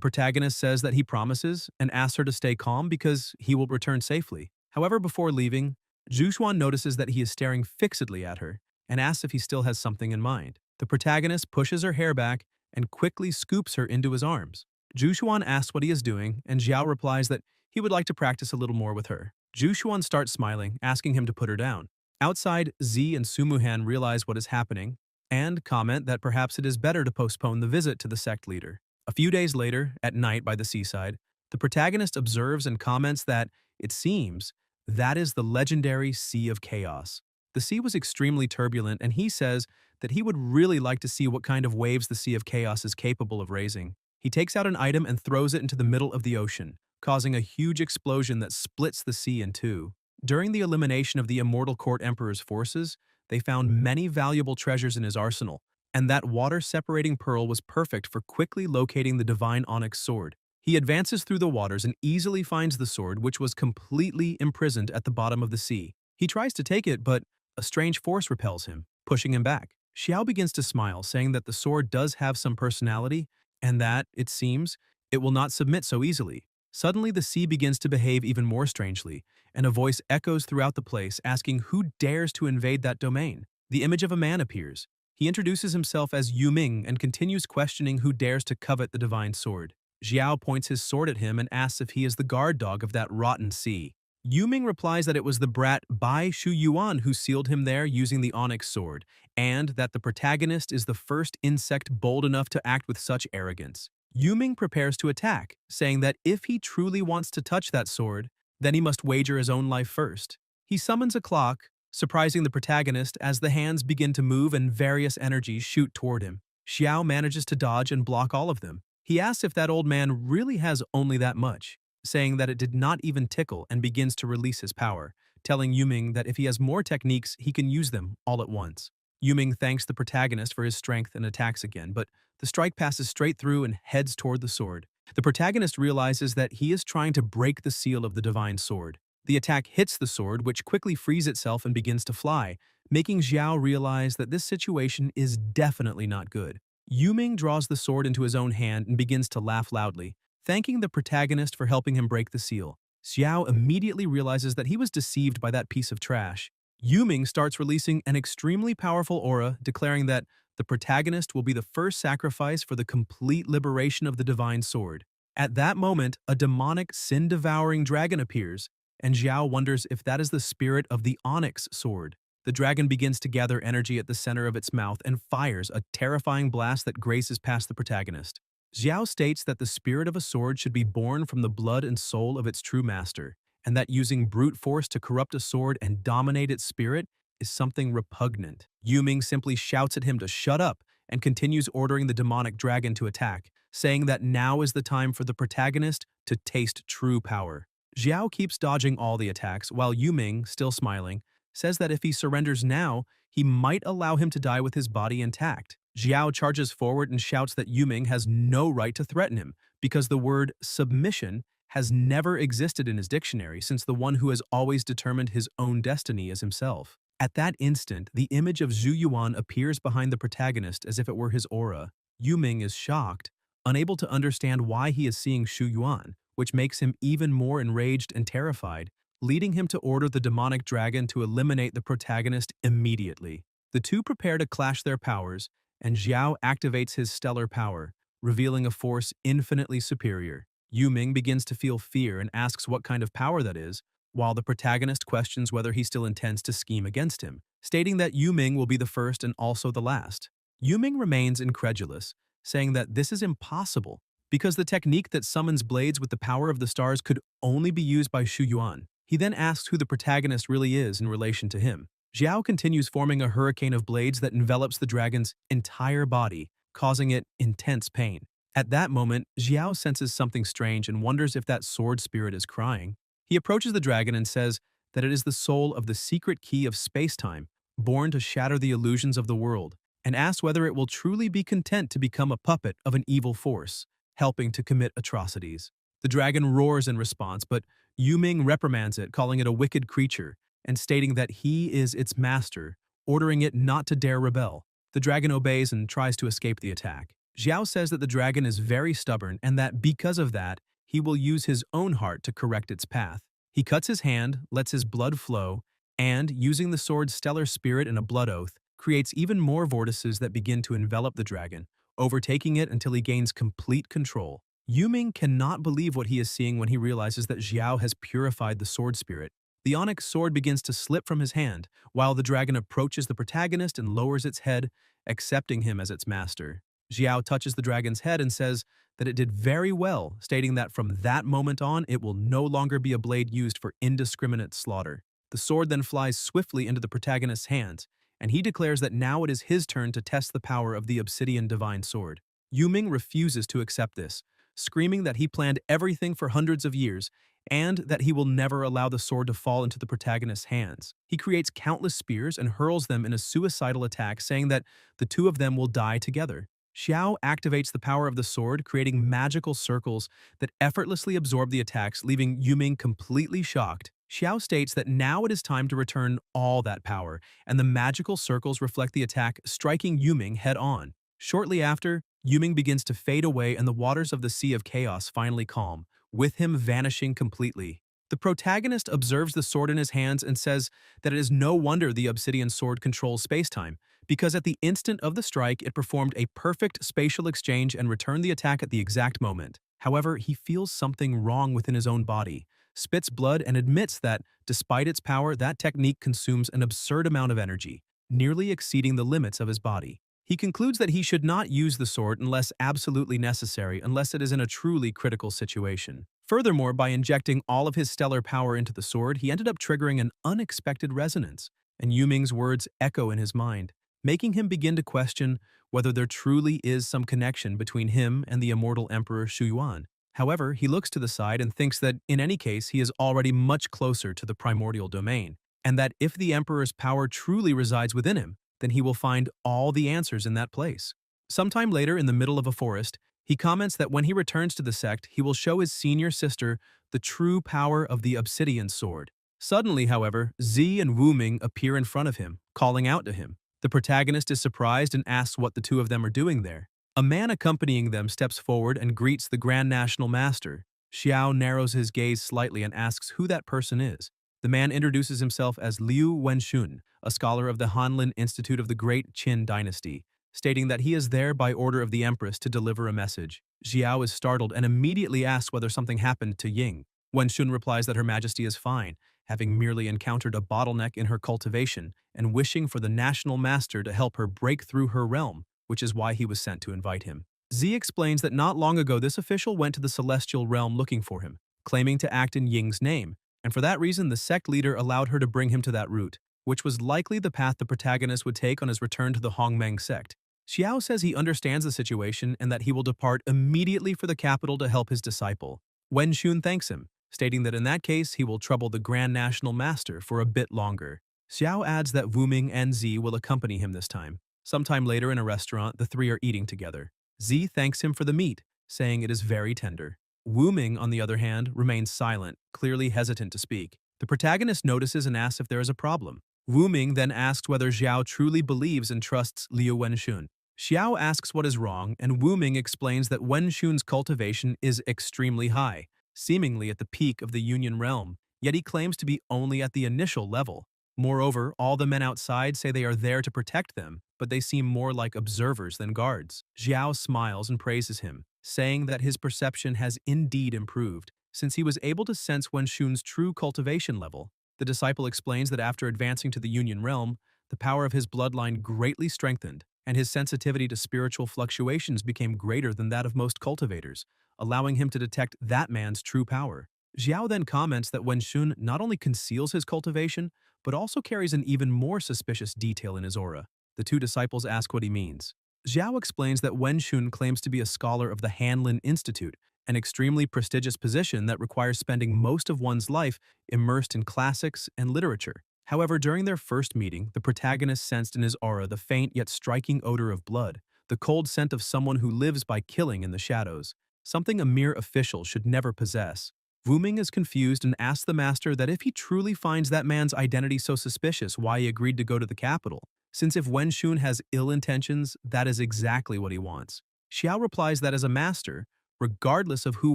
protagonist says that he promises and asks her to stay calm because he will return safely. However, before leaving, Jushuan notices that he is staring fixedly at her and asks if he still has something in mind. The protagonist pushes her hair back and quickly scoops her into his arms. Jushuan asks what he is doing, and Xiao replies that he would like to practice a little more with her. Jushuan starts smiling, asking him to put her down. Outside, Z and Sumuhan realize what is happening and comment that perhaps it is better to postpone the visit to the sect leader. A few days later, at night by the seaside, the protagonist observes and comments that, it seems, that is the legendary Sea of Chaos. The sea was extremely turbulent, and he says that he would really like to see what kind of waves the Sea of Chaos is capable of raising. He takes out an item and throws it into the middle of the ocean, causing a huge explosion that splits the sea in two. During the elimination of the Immortal Court Emperor's forces, they found many valuable treasures in his arsenal, and that water-separating pearl was perfect for quickly locating the divine onyx sword. He advances through the waters and easily finds the sword, which was completely imprisoned at the bottom of the sea. He tries to take it, but a strange force repels him, pushing him back. Xiao begins to smile, saying that the sword does have some personality, and that, it seems, it will not submit so easily. Suddenly, the sea begins to behave even more strangely, and a voice echoes throughout the place, asking who dares to invade that domain. The image of a man appears. He introduces himself as Yu Ming and continues questioning who dares to covet the divine sword. Xiao points his sword at him and asks if he is the guard dog of that rotten sea. Yu Ming replies that it was the brat Bai Shu Yuan who sealed him there using the onyx sword, and that the protagonist is the first insect bold enough to act with such arrogance. Yu Ming prepares to attack, saying that if he truly wants to touch that sword, then he must wager his own life first. He summons a clock, surprising the protagonist as the hands begin to move and various energies shoot toward him. Xiao manages to dodge and block all of them. He asks if that old man really has only that much, saying that it did not even tickle, and begins to release his power, telling Yu Ming that if he has more techniques, he can use them all at once. Yu Ming thanks the protagonist for his strength and attacks again, but the strike passes straight through and heads toward the sword. The protagonist realizes that he is trying to break the seal of the divine sword. The attack hits the sword, which quickly frees itself and begins to fly, making Xiao realize that this situation is definitely not good. Yu Ming draws the sword into his own hand and begins to laugh loudly, thanking the protagonist for helping him break the seal. Xiao immediately realizes that he was deceived by that piece of trash. Yu Ming starts releasing an extremely powerful aura, declaring that the protagonist will be the first sacrifice for the complete liberation of the divine sword. At that moment, a demonic, sin-devouring dragon appears, and Xiao wonders if that is the spirit of the onyx sword. The dragon begins to gather energy at the center of its mouth and fires a terrifying blast that graces past the protagonist. Xiao states that the spirit of a sword should be born from the blood and soul of its true master, and that using brute force to corrupt a sword and dominate its spirit is something repugnant. Yu Ming simply shouts at him to shut up and continues ordering the demonic dragon to attack, saying that now is the time for the protagonist to taste true power. Xiao keeps dodging all the attacks, while Yu Ming, still smiling, says that if he surrenders now, he might allow him to die with his body intact. Xiao charges forward and shouts that Yu Ming has no right to threaten him, because the word submission has never existed in his dictionary since the one who has always determined his own destiny is himself. At that instant, the image of Zhu Yuan appears behind the protagonist as if it were his aura. Yu Ming is shocked, unable to understand why he is seeing Shu Yuan, which makes him even more enraged and terrified, leading him to order the demonic dragon to eliminate the protagonist immediately. The two prepare to clash their powers, and Xiao activates his stellar power, revealing a force infinitely superior. Yu Ming begins to feel fear and asks what kind of power that is, while the protagonist questions whether he still intends to scheme against him, stating that Yu Ming will be the first and also the last. Yu Ming remains incredulous, saying that this is impossible because the technique that summons blades with the power of the stars could only be used by Shu Yuan. He then asks who the protagonist really is in relation to him. Xiao continues forming a hurricane of blades that envelops the dragon's entire body, causing it intense pain. At that moment, Xiao senses something strange and wonders if that sword spirit is crying. He approaches the dragon and says that it is the soul of the secret key of space-time, born to shatter the illusions of the world, and asks whether it will truly be content to become a puppet of an evil force, helping to commit atrocities. The dragon roars in response, but Yu Ming reprimands it, calling it a wicked creature, and stating that he is its master, ordering it not to dare rebel. The dragon obeys and tries to escape the attack. Xiao says that the dragon is very stubborn and that because of that, he will use his own heart to correct its path. He cuts his hand, lets his blood flow, and, using the sword's stellar spirit and a blood oath, creates even more vortices that begin to envelop the dragon, overtaking it until he gains complete control. Yu Ming cannot believe what he is seeing when he realizes that Xiao has purified the sword spirit. The onyx sword begins to slip from his hand, while the dragon approaches the protagonist and lowers its head, accepting him as its master. Xiao touches the dragon's head and says that it did very well, stating that from that moment on it will no longer be a blade used for indiscriminate slaughter. The sword then flies swiftly into the protagonist's hands, and he declares that now it is his turn to test the power of the obsidian divine sword. Yu Ming refuses to accept this, screaming that he planned everything for hundreds of years and that he will never allow the sword to fall into the protagonist's hands. He creates countless spears and hurls them in a suicidal attack, saying that the two of them will die together. Xiao activates the power of the sword, creating magical circles that effortlessly absorb the attacks, leaving Yu Ming completely shocked. Xiao states that now it is time to return all that power, and the magical circles reflect the attack, striking Yu Ming head-on. Shortly after, Yu Ming begins to fade away and the waters of the Sea of Chaos finally calm, with him vanishing completely. The protagonist observes the sword in his hands and says that it is no wonder the obsidian sword controls space-time, because at the instant of the strike it performed a perfect spatial exchange and returned the attack at the exact moment. However, he feels something wrong within his own body, spits blood, and admits that, despite its power, that technique consumes an absurd amount of energy, nearly exceeding the limits of his body. He concludes that he should not use the sword unless absolutely necessary, unless it is in a truly critical situation. Furthermore, by injecting all of his stellar power into the sword, he ended up triggering an unexpected resonance, and Yu Ming's words echo in his mind, making him begin to question whether there truly is some connection between him and the immortal Emperor Shu Yuan. However, he looks to the side and thinks that, in any case, he is already much closer to the primordial domain, and that if the Emperor's power truly resides within him, then he will find all the answers in that place. Sometime later, in the middle of a forest, he comments that when he returns to the sect, he will show his senior sister the true power of the obsidian sword. Suddenly, however, Zi and Wu Ming appear in front of him, calling out to him. The protagonist is surprised and asks what the two of them are doing there. A man accompanying them steps forward and greets the Grand National Master. Xiao narrows his gaze slightly and asks who that person is. The man introduces himself as Liu Wenxun, a scholar of the Hanlin Institute of the Great Qin Dynasty, stating that he is there by order of the Empress to deliver a message. Xiao is startled and immediately asks whether something happened to Ying. Wenxun replies that Her Majesty is fine, having merely encountered a bottleneck in her cultivation and wishing for the National Master to help her break through her realm, which is why he was sent to invite him. Zi explains that not long ago this official went to the Celestial Realm looking for him, claiming to act in Ying's name, and for that reason the sect leader allowed her to bring him to that route, which was likely the path the protagonist would take on his return to the Hongmeng sect. Xiao says he understands the situation and that he will depart immediately for the capital to help his disciple. Wenxun thanks him, stating that in that case he will trouble the Grand National Master for a bit longer. Xiao adds that Wu Ming and Zi will accompany him this time. Sometime later in a restaurant, the three are eating together. Zi thanks him for the meat, saying it is very tender. Wu Ming, on the other hand, remains silent, clearly hesitant to speak. The protagonist notices and asks if there is a problem. Wu Ming then asks whether Xiao truly believes and trusts Liu Wenxun. Xiao asks what is wrong, and Wu Ming explains that Wenxun's cultivation is extremely high, seemingly at the peak of the Union realm, yet he claims to be only at the initial level. Moreover, all the men outside say they are there to protect them, but they seem more like observers than guards. Xiao smiles and praises him, saying that his perception has indeed improved, since he was able to sense Wenxun's true cultivation level. The disciple explains that after advancing to the Union realm, the power of his bloodline greatly strengthened, and his sensitivity to spiritual fluctuations became greater than that of most cultivators, allowing him to detect that man's true power. Xiao then comments that Wenxun not only conceals his cultivation, but also carries an even more suspicious detail in his aura. The two disciples ask what he means. Xiao explains that Wenxun claims to be a scholar of the Hanlin Institute, an extremely prestigious position that requires spending most of one's life immersed in classics and literature. However, during their first meeting, the protagonist sensed in his aura the faint yet striking odor of blood, the cold scent of someone who lives by killing in the shadows, something a mere official should never possess. Wu Ming is confused and asks the master that if he truly finds that man's identity so suspicious, why he agreed to go to the capital, since if Wenxun has ill intentions, that is exactly what he wants. Xiao replies that as a master, regardless of who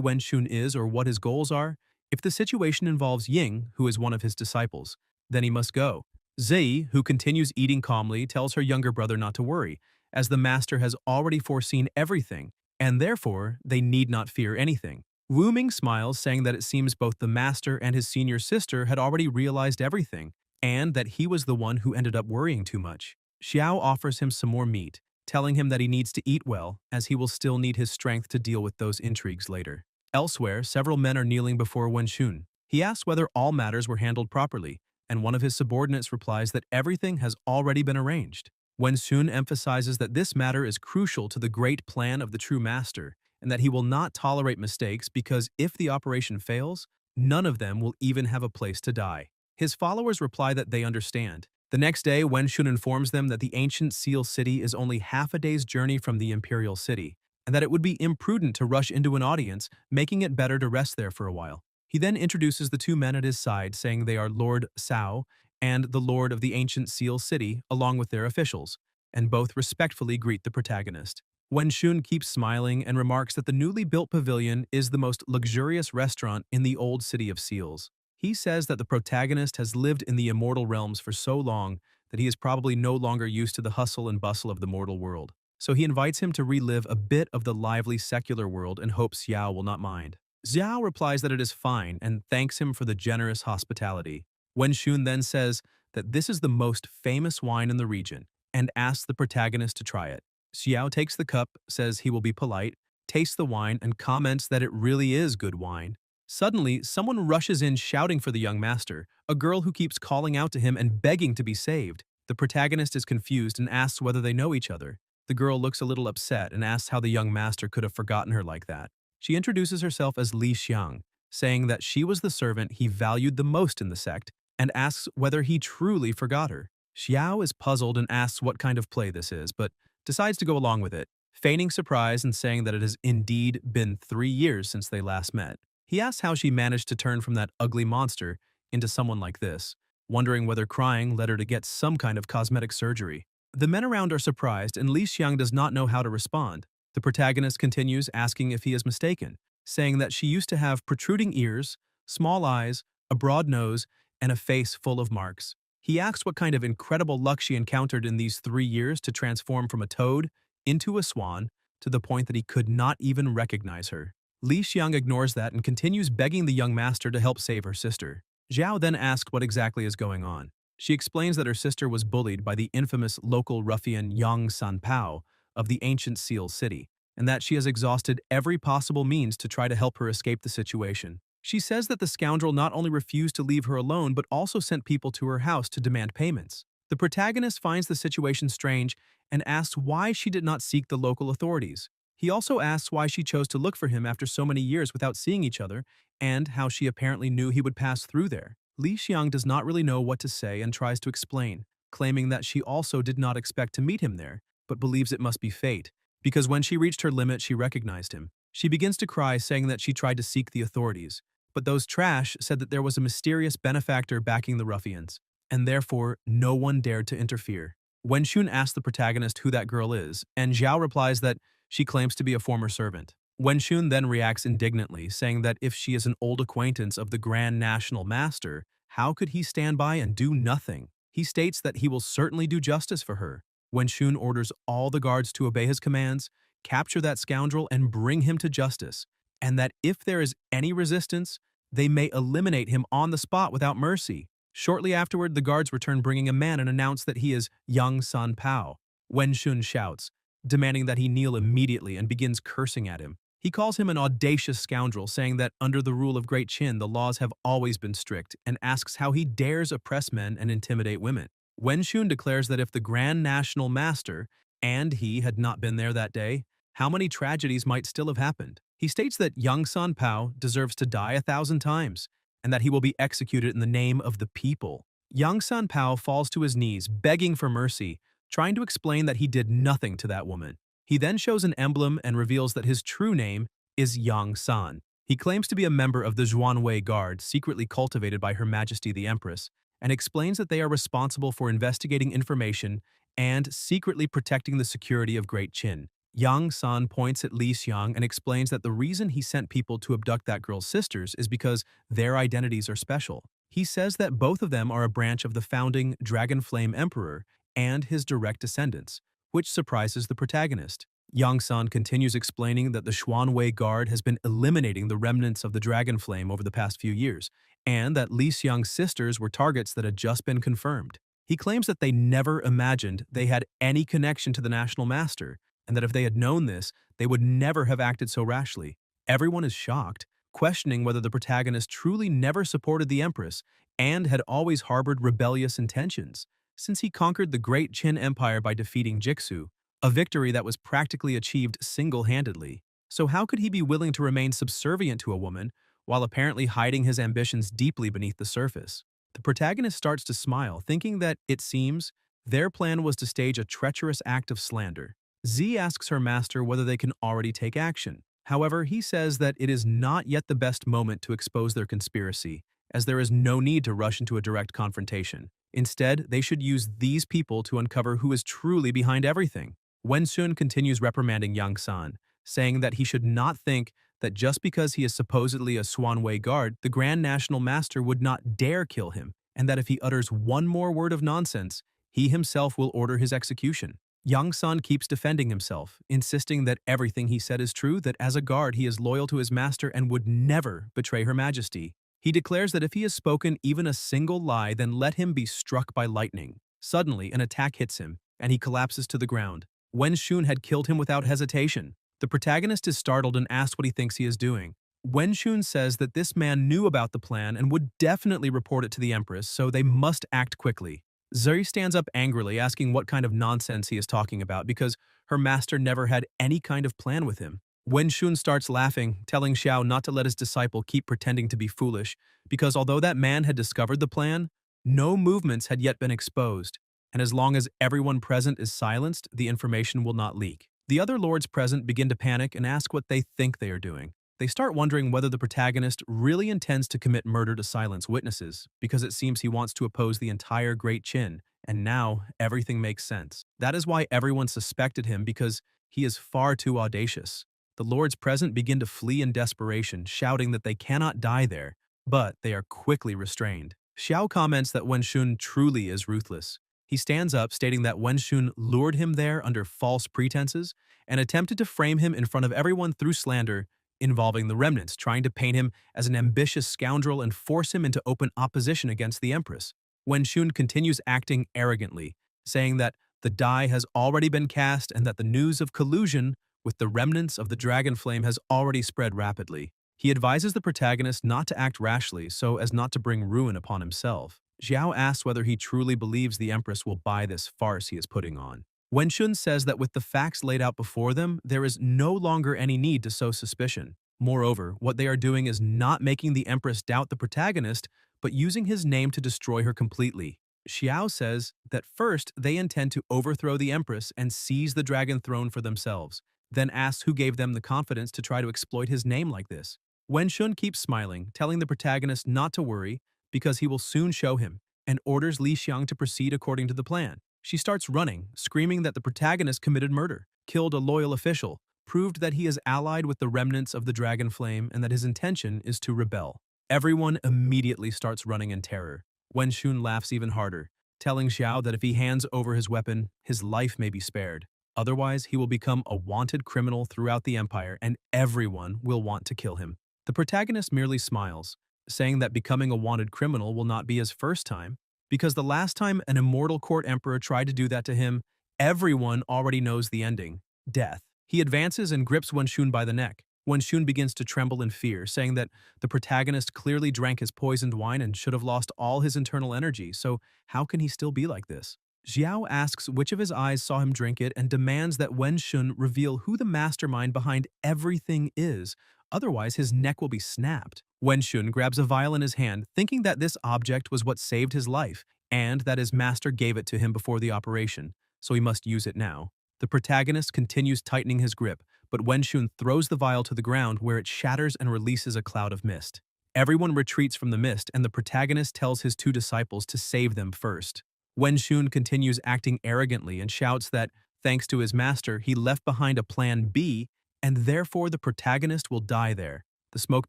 Wenxun is or what his goals are, if the situation involves Ying, who is one of his disciples, then he must go. Zei, who continues eating calmly, tells her younger brother not to worry, as the master has already foreseen everything, and therefore they need not fear anything. Wu Ming smiles, saying that it seems both the master and his senior sister had already realized everything, and that he was the one who ended up worrying too much. Xiao offers him some more meat, telling him that he needs to eat well, as he will still need his strength to deal with those intrigues later. Elsewhere, several men are kneeling before Wenxun. He asks whether all matters were handled properly, and one of his subordinates replies that everything has already been arranged. Wenxun emphasizes that this matter is crucial to the great plan of the true master, and that he will not tolerate mistakes because if the operation fails, none of them will even have a place to die. His followers reply that they understand. The next day, Wenxun informs them that the ancient Seal City is only half a day's journey from the Imperial City, and that it would be imprudent to rush into an audience, making it better to rest there for a while. He then introduces the two men at his side, saying they are Lord Cao and the Lord of the ancient Seal City, along with their officials, and both respectfully greet the protagonist. Wenxun keeps smiling and remarks that the newly built pavilion is the most luxurious restaurant in the old city of seals. He says that the protagonist has lived in the immortal realms for so long that he is probably no longer used to the hustle and bustle of the mortal world. So he invites him to relive a bit of the lively secular world and hopes Xiao will not mind. Xiao replies that it is fine and thanks him for the generous hospitality. Wenxun then says that this is the most famous wine in the region and asks the protagonist to try it. Xiao takes the cup, says he will be polite, tastes the wine, and comments that it really is good wine. Suddenly, someone rushes in shouting for the young master, a girl who keeps calling out to him and begging to be saved. The protagonist is confused and asks whether they know each other. The girl looks a little upset and asks how the young master could have forgotten her like that. She introduces herself as Li Xiang, saying that she was the servant he valued the most in the sect, and asks whether he truly forgot her. Xiao is puzzled and asks what kind of play this is, but decides to go along with it, feigning surprise and saying that it has indeed been 3 years since they last met. He asks how she managed to turn from that ugly monster into someone like this, wondering whether crying led her to get some kind of cosmetic surgery. The men around are surprised, and Li Xiang does not know how to respond. The protagonist continues asking if he is mistaken, saying that she used to have protruding ears, small eyes, a broad nose, and a face full of marks. He asks what kind of incredible luck she encountered in these 3 years to transform from a toad into a swan to the point that he could not even recognize her. Li Xiang ignores that and continues begging the young master to help save her sister. Xiao then asks what exactly is going on. She explains that her sister was bullied by the infamous local ruffian Yang Sanpao of the ancient Seal City, and that she has exhausted every possible means to try to help her escape the situation. She says that the scoundrel not only refused to leave her alone but also sent people to her house to demand payments. The protagonist finds the situation strange and asks why she did not seek the local authorities. He also asks why she chose to look for him after so many years without seeing each other, and how she apparently knew he would pass through there. Li Xiang does not really know what to say and tries to explain, claiming that she also did not expect to meet him there, but believes it must be fate, because when she reached her limit she recognized him. She begins to cry, saying that she tried to seek the authorities, but those trash said that there was a mysterious benefactor backing the ruffians, and therefore no one dared to interfere. Wenxun asks the protagonist who that girl is, and Zhao replies that she claims to be a former servant. Wenxun then reacts indignantly, saying that if she is an old acquaintance of the Grand National Master, how could he stand by and do nothing? He states that he will certainly do justice for her. Wenxun orders all the guards to obey his commands, capture that scoundrel, and bring him to justice, and that if there is any resistance, they may eliminate him on the spot without mercy. Shortly afterward, the guards return bringing a man and announce that he is Yang San Pao. Wenxun shouts, demanding that he kneel immediately and begins cursing at him. He calls him an audacious scoundrel, saying that under the rule of Great Qin, the laws have always been strict, and asks how he dares oppress men and intimidate women. Wenxun declares that if the Grand National Master and he had not been there that day, how many tragedies might still have happened. He states that Yang San Pao deserves to die 1,000 times, and that he will be executed in the name of the people. Yang San Pao falls to his knees, begging for mercy, trying to explain that he did nothing to that woman. He then shows an emblem and reveals that his true name is Yang San. He claims to be a member of the Zhuanwei Guard, secretly cultivated by Her Majesty the Empress, and explains that they are responsible for investigating information and secretly protecting the security of Great Qin. Yang San points at Li Xiang and explains that the reason he sent people to abduct that girl's sisters is because their identities are special. He says that both of them are a branch of the founding Dragon Flame Emperor and his direct descendants, which surprises the protagonist. Yang San continues explaining that the Xuanwei Guard has been eliminating the remnants of the Dragon Flame over the past few years, and that Li Xiang's sisters were targets that had just been confirmed. He claims that they never imagined they had any connection to the National Master, and that if they had known this, they would never have acted so rashly. Everyone is shocked, questioning whether the protagonist truly never supported the Empress and had always harbored rebellious intentions, since he conquered the Great Qin Empire by defeating Jixu, a victory that was practically achieved single-handedly. So how could he be willing to remain subservient to a woman while apparently hiding his ambitions deeply beneath the surface? The protagonist starts to smile, thinking that, it seems, their plan was to stage a treacherous act of slander. Z asks her master whether they can already take action. However, he says that it is not yet the best moment to expose their conspiracy, as there is no need to rush into a direct confrontation. Instead, they should use these people to uncover who is truly behind everything. Wenxun continues reprimanding Yang San, saying that he should not think that just because he is supposedly a Xuanwei guard, the Grand National Master would not dare kill him, and that if he utters one more word of nonsense, he himself will order his execution. Yang San keeps defending himself, insisting that everything he said is true, that as a guard he is loyal to his master and would never betray Her Majesty. He declares that if he has spoken even a single lie, then let him be struck by lightning. Suddenly, an attack hits him, and he collapses to the ground. Wenxun had killed him without hesitation. The protagonist is startled and asks what he thinks he is doing. Wenxun says that this man knew about the plan and would definitely report it to the Empress, so they must act quickly. Zuri stands up angrily, asking what kind of nonsense he is talking about because her master never had any kind of plan with him. Wenxun starts laughing, telling Xiao not to let his disciple keep pretending to be foolish, because although that man had discovered the plan, no movements had yet been exposed, and as long as everyone present is silenced, the information will not leak. The other lords present begin to panic and ask what they think they are doing. They start wondering whether the protagonist really intends to commit murder to silence witnesses, because it seems he wants to oppose the entire Great Qin, and now everything makes sense. That is why everyone suspected him, because he is far too audacious. The lords present begin to flee in desperation, shouting that they cannot die there, but they are quickly restrained. Xiao comments that Wenxun truly is ruthless. He stands up, stating that Wenxun lured him there under false pretenses and attempted to frame him in front of everyone through slander involving the remnants, trying to paint him as an ambitious scoundrel and force him into open opposition against the Empress. Wenxun continues acting arrogantly, saying that the die has already been cast and that the news of collusion with the remnants of the Dragon Flame has already spread rapidly. He advises the protagonist not to act rashly so as not to bring ruin upon himself. Xiao asks whether he truly believes the Empress will buy this farce he is putting on. Wenxun says that with the facts laid out before them, there is no longer any need to sow suspicion. Moreover, what they are doing is not making the Empress doubt the protagonist, but using his name to destroy her completely. Xiao says that first they intend to overthrow the Empress and seize the Dragon Throne for themselves, then asks who gave them the confidence to try to exploit his name like this. Wenxun keeps smiling, telling the protagonist not to worry because he will soon show him, and orders Li Xiang to proceed according to the plan. She starts running, screaming that the protagonist committed murder, killed a loyal official, proved that he is allied with the remnants of the dragon flame and that his intention is to rebel. Everyone immediately starts running in terror. Wen Xun laughs even harder, telling Xiao that if he hands over his weapon, his life may be spared. Otherwise, he will become a wanted criminal throughout the empire and everyone will want to kill him. The protagonist merely smiles, saying that becoming a wanted criminal will not be his first time, because the last time an immortal court emperor tried to do that to him, everyone already knows the ending: death. He advances and grips Wen Xun by the neck. Wen Xun begins to tremble in fear, saying that the protagonist clearly drank his poisoned wine and should have lost all his internal energy, so how can he still be like this? Xiao asks which of his eyes saw him drink it and demands that Wen Xun reveal who the mastermind behind everything is, otherwise his neck will be snapped. Wen Xun grabs a vial in his hand, thinking that this object was what saved his life, and that his master gave it to him before the operation, so he must use it now. The protagonist continues tightening his grip, but Wen Xun throws the vial to the ground where it shatters and releases a cloud of mist. Everyone retreats from the mist, and the protagonist tells his two disciples to save them first. Wen Xun continues acting arrogantly and shouts that, thanks to his master, he left behind a plan B, and therefore the protagonist will die there. The smoke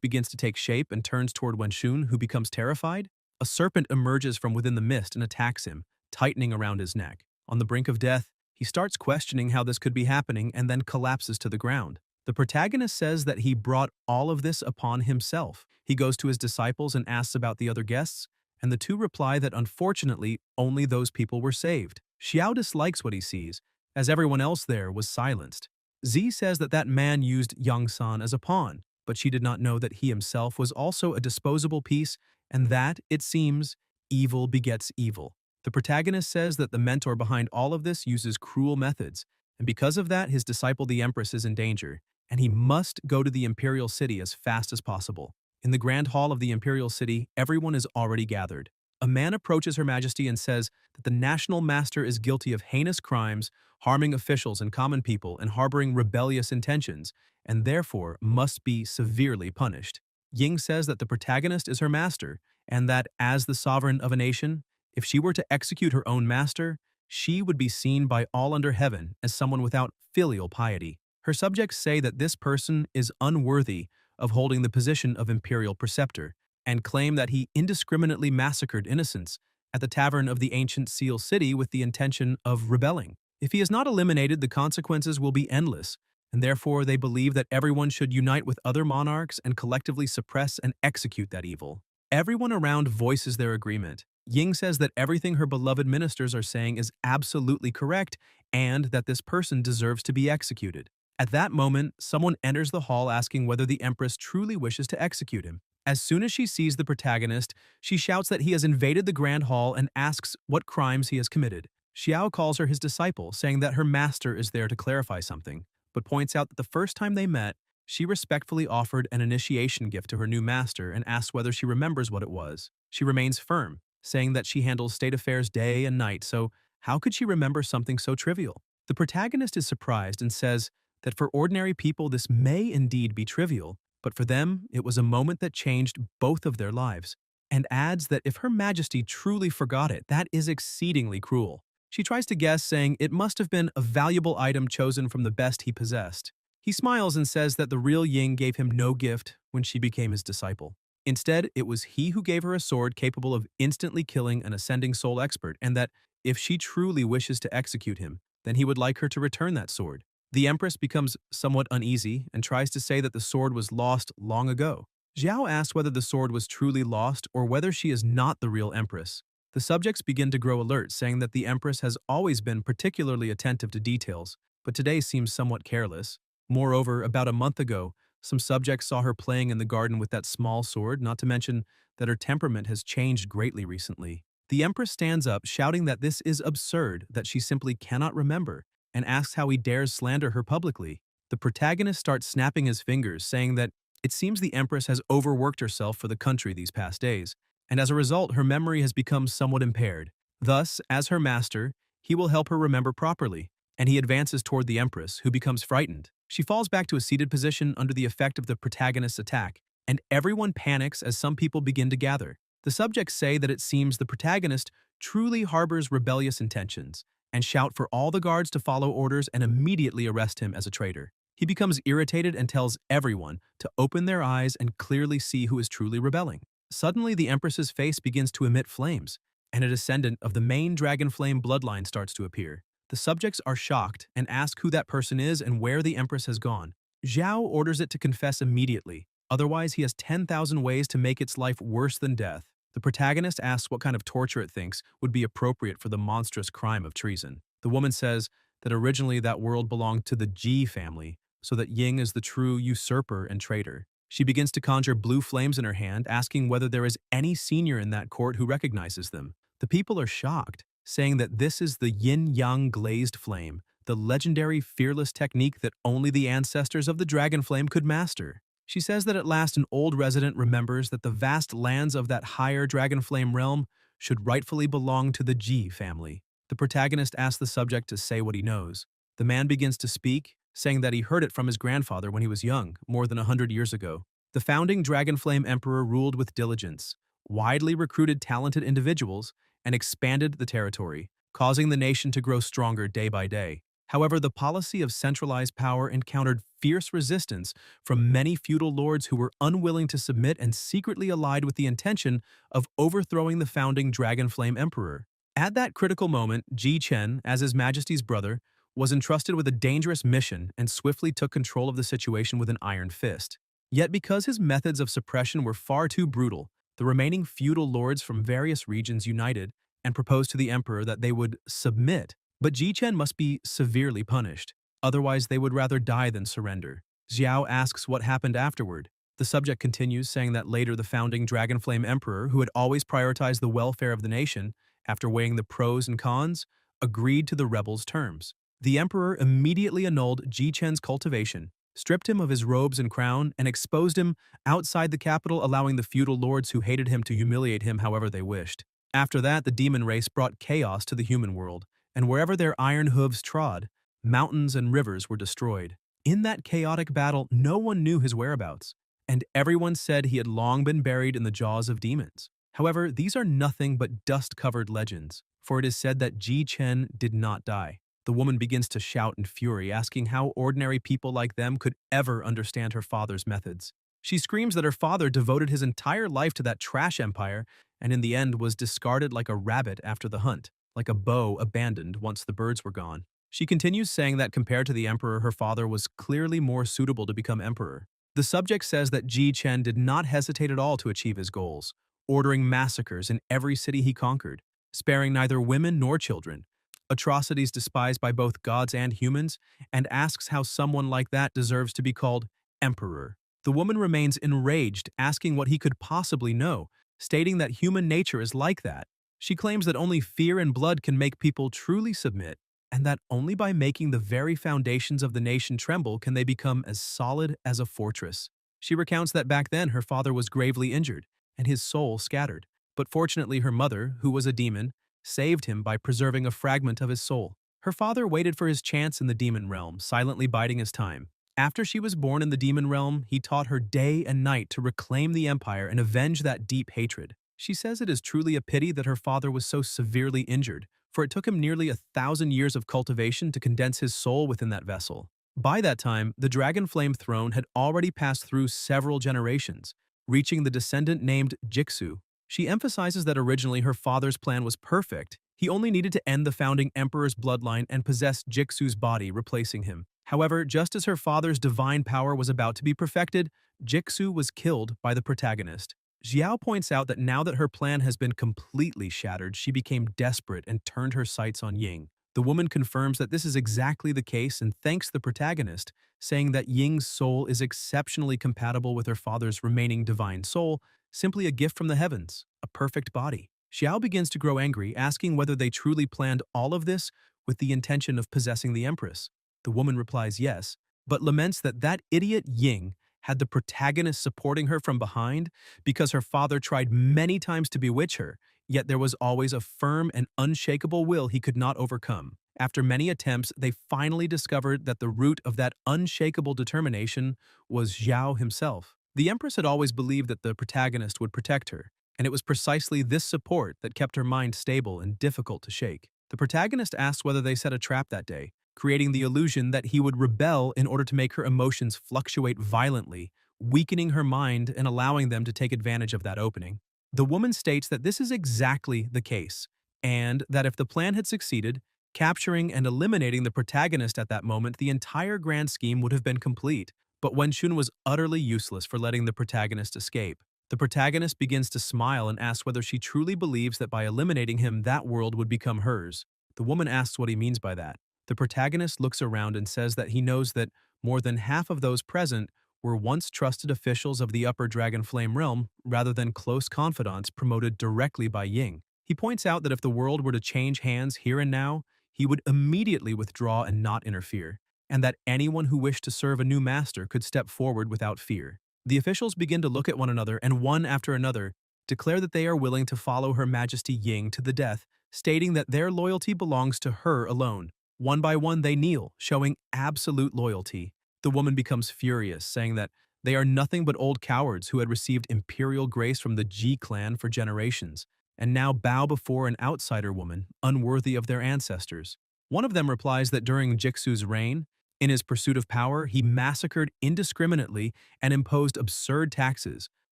begins to take shape and turns toward Wen Xun, who becomes terrified. A serpent emerges from within the mist and attacks him, tightening around his neck. On the brink of death, he starts questioning how this could be happening and then collapses to the ground. The protagonist says that he brought all of this upon himself. He goes to his disciples and asks about the other guests, and the two reply that unfortunately only those people were saved. Xiao dislikes what he sees, as everyone else there was silenced. Z says that that man used Yang San as a pawn, but she did not know that he himself was also a disposable piece and that, it seems, evil begets evil. The protagonist says that the mentor behind all of this uses cruel methods, and because of that his disciple the Empress is in danger, and he must go to the Imperial City as fast as possible. In the Grand Hall of the Imperial City, everyone is already gathered. A man approaches Her Majesty and says that the National Master is guilty of heinous crimes, harming officials and common people, and harboring rebellious intentions, and therefore must be severely punished. Ying says that the protagonist is her master, and that as the sovereign of a nation, if she were to execute her own master, she would be seen by all under heaven as someone without filial piety. Her subjects say that this person is unworthy of holding the position of imperial preceptor, and claim that he indiscriminately massacred innocents at the tavern of the ancient Seal City with the intention of rebelling. If he is not eliminated, the consequences will be endless, and therefore they believe that everyone should unite with other monarchs and collectively suppress and execute that evil. Everyone around voices their agreement. Ying says that everything her beloved ministers are saying is absolutely correct and that this person deserves to be executed. At that moment, someone enters the hall asking whether the Empress truly wishes to execute him. As soon as she sees the protagonist, she shouts that he has invaded the Grand Hall and asks what crimes he has committed. Xiao calls her his disciple, saying that her master is there to clarify something, but points out that the first time they met, she respectfully offered an initiation gift to her new master and asks whether she remembers what it was. She remains firm, saying that she handles state affairs day and night, so how could she remember something so trivial? The protagonist is surprised and says that for ordinary people this may indeed be trivial, but for them it was a moment that changed both of their lives, and adds that if Her Majesty truly forgot it, that is exceedingly cruel. She tries to guess, saying it must have been a valuable item chosen from the best he possessed. He smiles and says that the real Ying gave him no gift when she became his disciple. Instead, it was he who gave her a sword capable of instantly killing an ascending soul expert, and that if she truly wishes to execute him, then he would like her to return that sword. The Empress becomes somewhat uneasy and tries to say that the sword was lost long ago. Xiao asks whether the sword was truly lost or whether she is not the real Empress. The subjects begin to grow alert, saying that the Empress has always been particularly attentive to details, but today seems somewhat careless. Moreover, about a month ago, some subjects saw her playing in the garden with that small sword, not to mention that her temperament has changed greatly recently. The Empress stands up, shouting that this is absurd, that she simply cannot remember, and asks how he dares slander her publicly. The protagonist starts snapping his fingers, saying that it seems the Empress has overworked herself for the country these past days, and as a result her memory has become somewhat impaired. Thus, as her master, he will help her remember properly, and he advances toward the Empress, who becomes frightened. She falls back to a seated position under the effect of the protagonist's attack, and everyone panics as some people begin to gather. The subjects say that it seems the protagonist truly harbors rebellious intentions and shout for all the guards to follow orders and immediately arrest him as a traitor. He becomes irritated and tells everyone to open their eyes and clearly see who is truly rebelling. Suddenly, the Empress's face begins to emit flames, and a descendant of the main dragon flame bloodline starts to appear. The subjects are shocked and ask who that person is and where the Empress has gone. Zhao orders it to confess immediately, otherwise he has 10,000 ways to make its life worse than death. The protagonist asks what kind of torture it thinks would be appropriate for the monstrous crime of treason. The woman says that originally that world belonged to the Ji family, so that Ying is the true usurper and traitor. She begins to conjure blue flames in her hand, asking whether there is any senior in that court who recognizes them. The people are shocked, saying that this is the yin-yang glazed flame, the legendary fearless technique that only the ancestors of the dragon flame could master. She says that at last an old resident remembers that the vast lands of that higher dragon flame realm should rightfully belong to the Ji family. The protagonist asks the subject to say what he knows. The man begins to speak, saying that he heard it from his grandfather when he was young, more than 100 years ago. The founding dragon flame emperor ruled with diligence, widely recruited talented individuals, and expanded the territory, causing the nation to grow stronger day by day. However, the policy of centralized power encountered fierce resistance from many feudal lords who were unwilling to submit and secretly allied with the intention of overthrowing the founding dragon flame emperor. At that critical moment, Ji Chen, as His Majesty's brother, was entrusted with a dangerous mission and swiftly took control of the situation with an iron fist. Yet because his methods of suppression were far too brutal, the remaining feudal lords from various regions united and proposed to the emperor that they would submit. But Ji Chen must be severely punished, otherwise they would rather die than surrender. Xiao asks what happened afterward. The subject continues, saying that later the founding dragon flame emperor, who had always prioritized the welfare of the nation, after weighing the pros and cons, agreed to the rebels' terms. The emperor immediately annulled Ji Chen's cultivation, stripped him of his robes and crown, and exposed him outside the capital, allowing the feudal lords who hated him to humiliate him however they wished. After that, the demon race brought chaos to the human world, and wherever their iron hooves trod, mountains and rivers were destroyed. In that chaotic battle, no one knew his whereabouts, and everyone said he had long been buried in the jaws of demons. However, these are nothing but dust-covered legends, for it is said that Ji Chen did not die. The woman begins to shout in fury, asking how ordinary people like them could ever understand her father's methods. She screams that her father devoted his entire life to that trash empire and in the end was discarded like a rabbit after the hunt, like a bow abandoned once the birds were gone. She continues saying that compared to the emperor, her father was clearly more suitable to become emperor. The subject says that Ji Chen did not hesitate at all to achieve his goals, ordering massacres in every city he conquered, sparing neither women nor children, atrocities despised by both gods and humans, and asks how someone like that deserves to be called emperor. The woman remains enraged, asking what he could possibly know, stating that human nature is like that. She claims that only fear and blood can make people truly submit, and that only by making the very foundations of the nation tremble can they become as solid as a fortress. She recounts that back then her father was gravely injured, and his soul scattered. But fortunately her mother, who was a demon, saved him by preserving a fragment of his soul. Her father waited for his chance in the demon realm, silently biding his time. After she was born in the demon realm, he taught her day and night to reclaim the empire and avenge that deep hatred. She says it is truly a pity that her father was so severely injured, for it took him nearly 1,000 years of cultivation to condense his soul within that vessel. By that time, the dragon flame throne had already passed through several generations, reaching the descendant named Jixu. She emphasizes that originally her father's plan was perfect. He only needed to end the founding emperor's bloodline and possess Jixu's body, replacing him. However, just as her father's divine power was about to be perfected, Jixu was killed by the protagonist. Xiao points out that now that her plan has been completely shattered, she became desperate and turned her sights on Ying. The woman confirms that this is exactly the case and thanks the protagonist, saying that Ying's soul is exceptionally compatible with her father's remaining divine soul, simply a gift from the heavens, a perfect body. Xiao begins to grow angry, asking whether they truly planned all of this with the intention of possessing the empress. The woman replies yes, but laments that that idiot Ying had the protagonist supporting her from behind because her father tried many times to bewitch her, yet there was always a firm and unshakable will he could not overcome. After many attempts, they finally discovered that the root of that unshakable determination was Xiao himself. The empress had always believed that the protagonist would protect her, and it was precisely this support that kept her mind stable and difficult to shake. The protagonist asks whether they set a trap that day, creating the illusion that he would rebel in order to make her emotions fluctuate violently, weakening her mind and allowing them to take advantage of that opening. The woman states that this is exactly the case, and that if the plan had succeeded, capturing and eliminating the protagonist at that moment, the entire grand scheme would have been complete. But Wen Shun was utterly useless for letting the protagonist escape. The protagonist begins to smile and asks whether she truly believes that by eliminating him, that world would become hers. The woman asks what he means by that. The protagonist looks around and says that he knows that more than half of those present were once trusted officials of the Upper Dragon Flame realm rather than close confidants promoted directly by Ying. He points out that if the world were to change hands here and now, he would immediately withdraw and not interfere, and that anyone who wished to serve a new master could step forward without fear. The officials begin to look at one another and one after another declare that they are willing to follow Her Majesty Ying to the death, stating that their loyalty belongs to her alone. One by one they kneel, showing absolute loyalty. The woman becomes furious, saying that they are nothing but old cowards who had received imperial grace from the Ji clan for generations, and now bow before an outsider woman, unworthy of their ancestors. One of them replies that during Jixu's reign, in his pursuit of power, he massacred indiscriminately and imposed absurd taxes,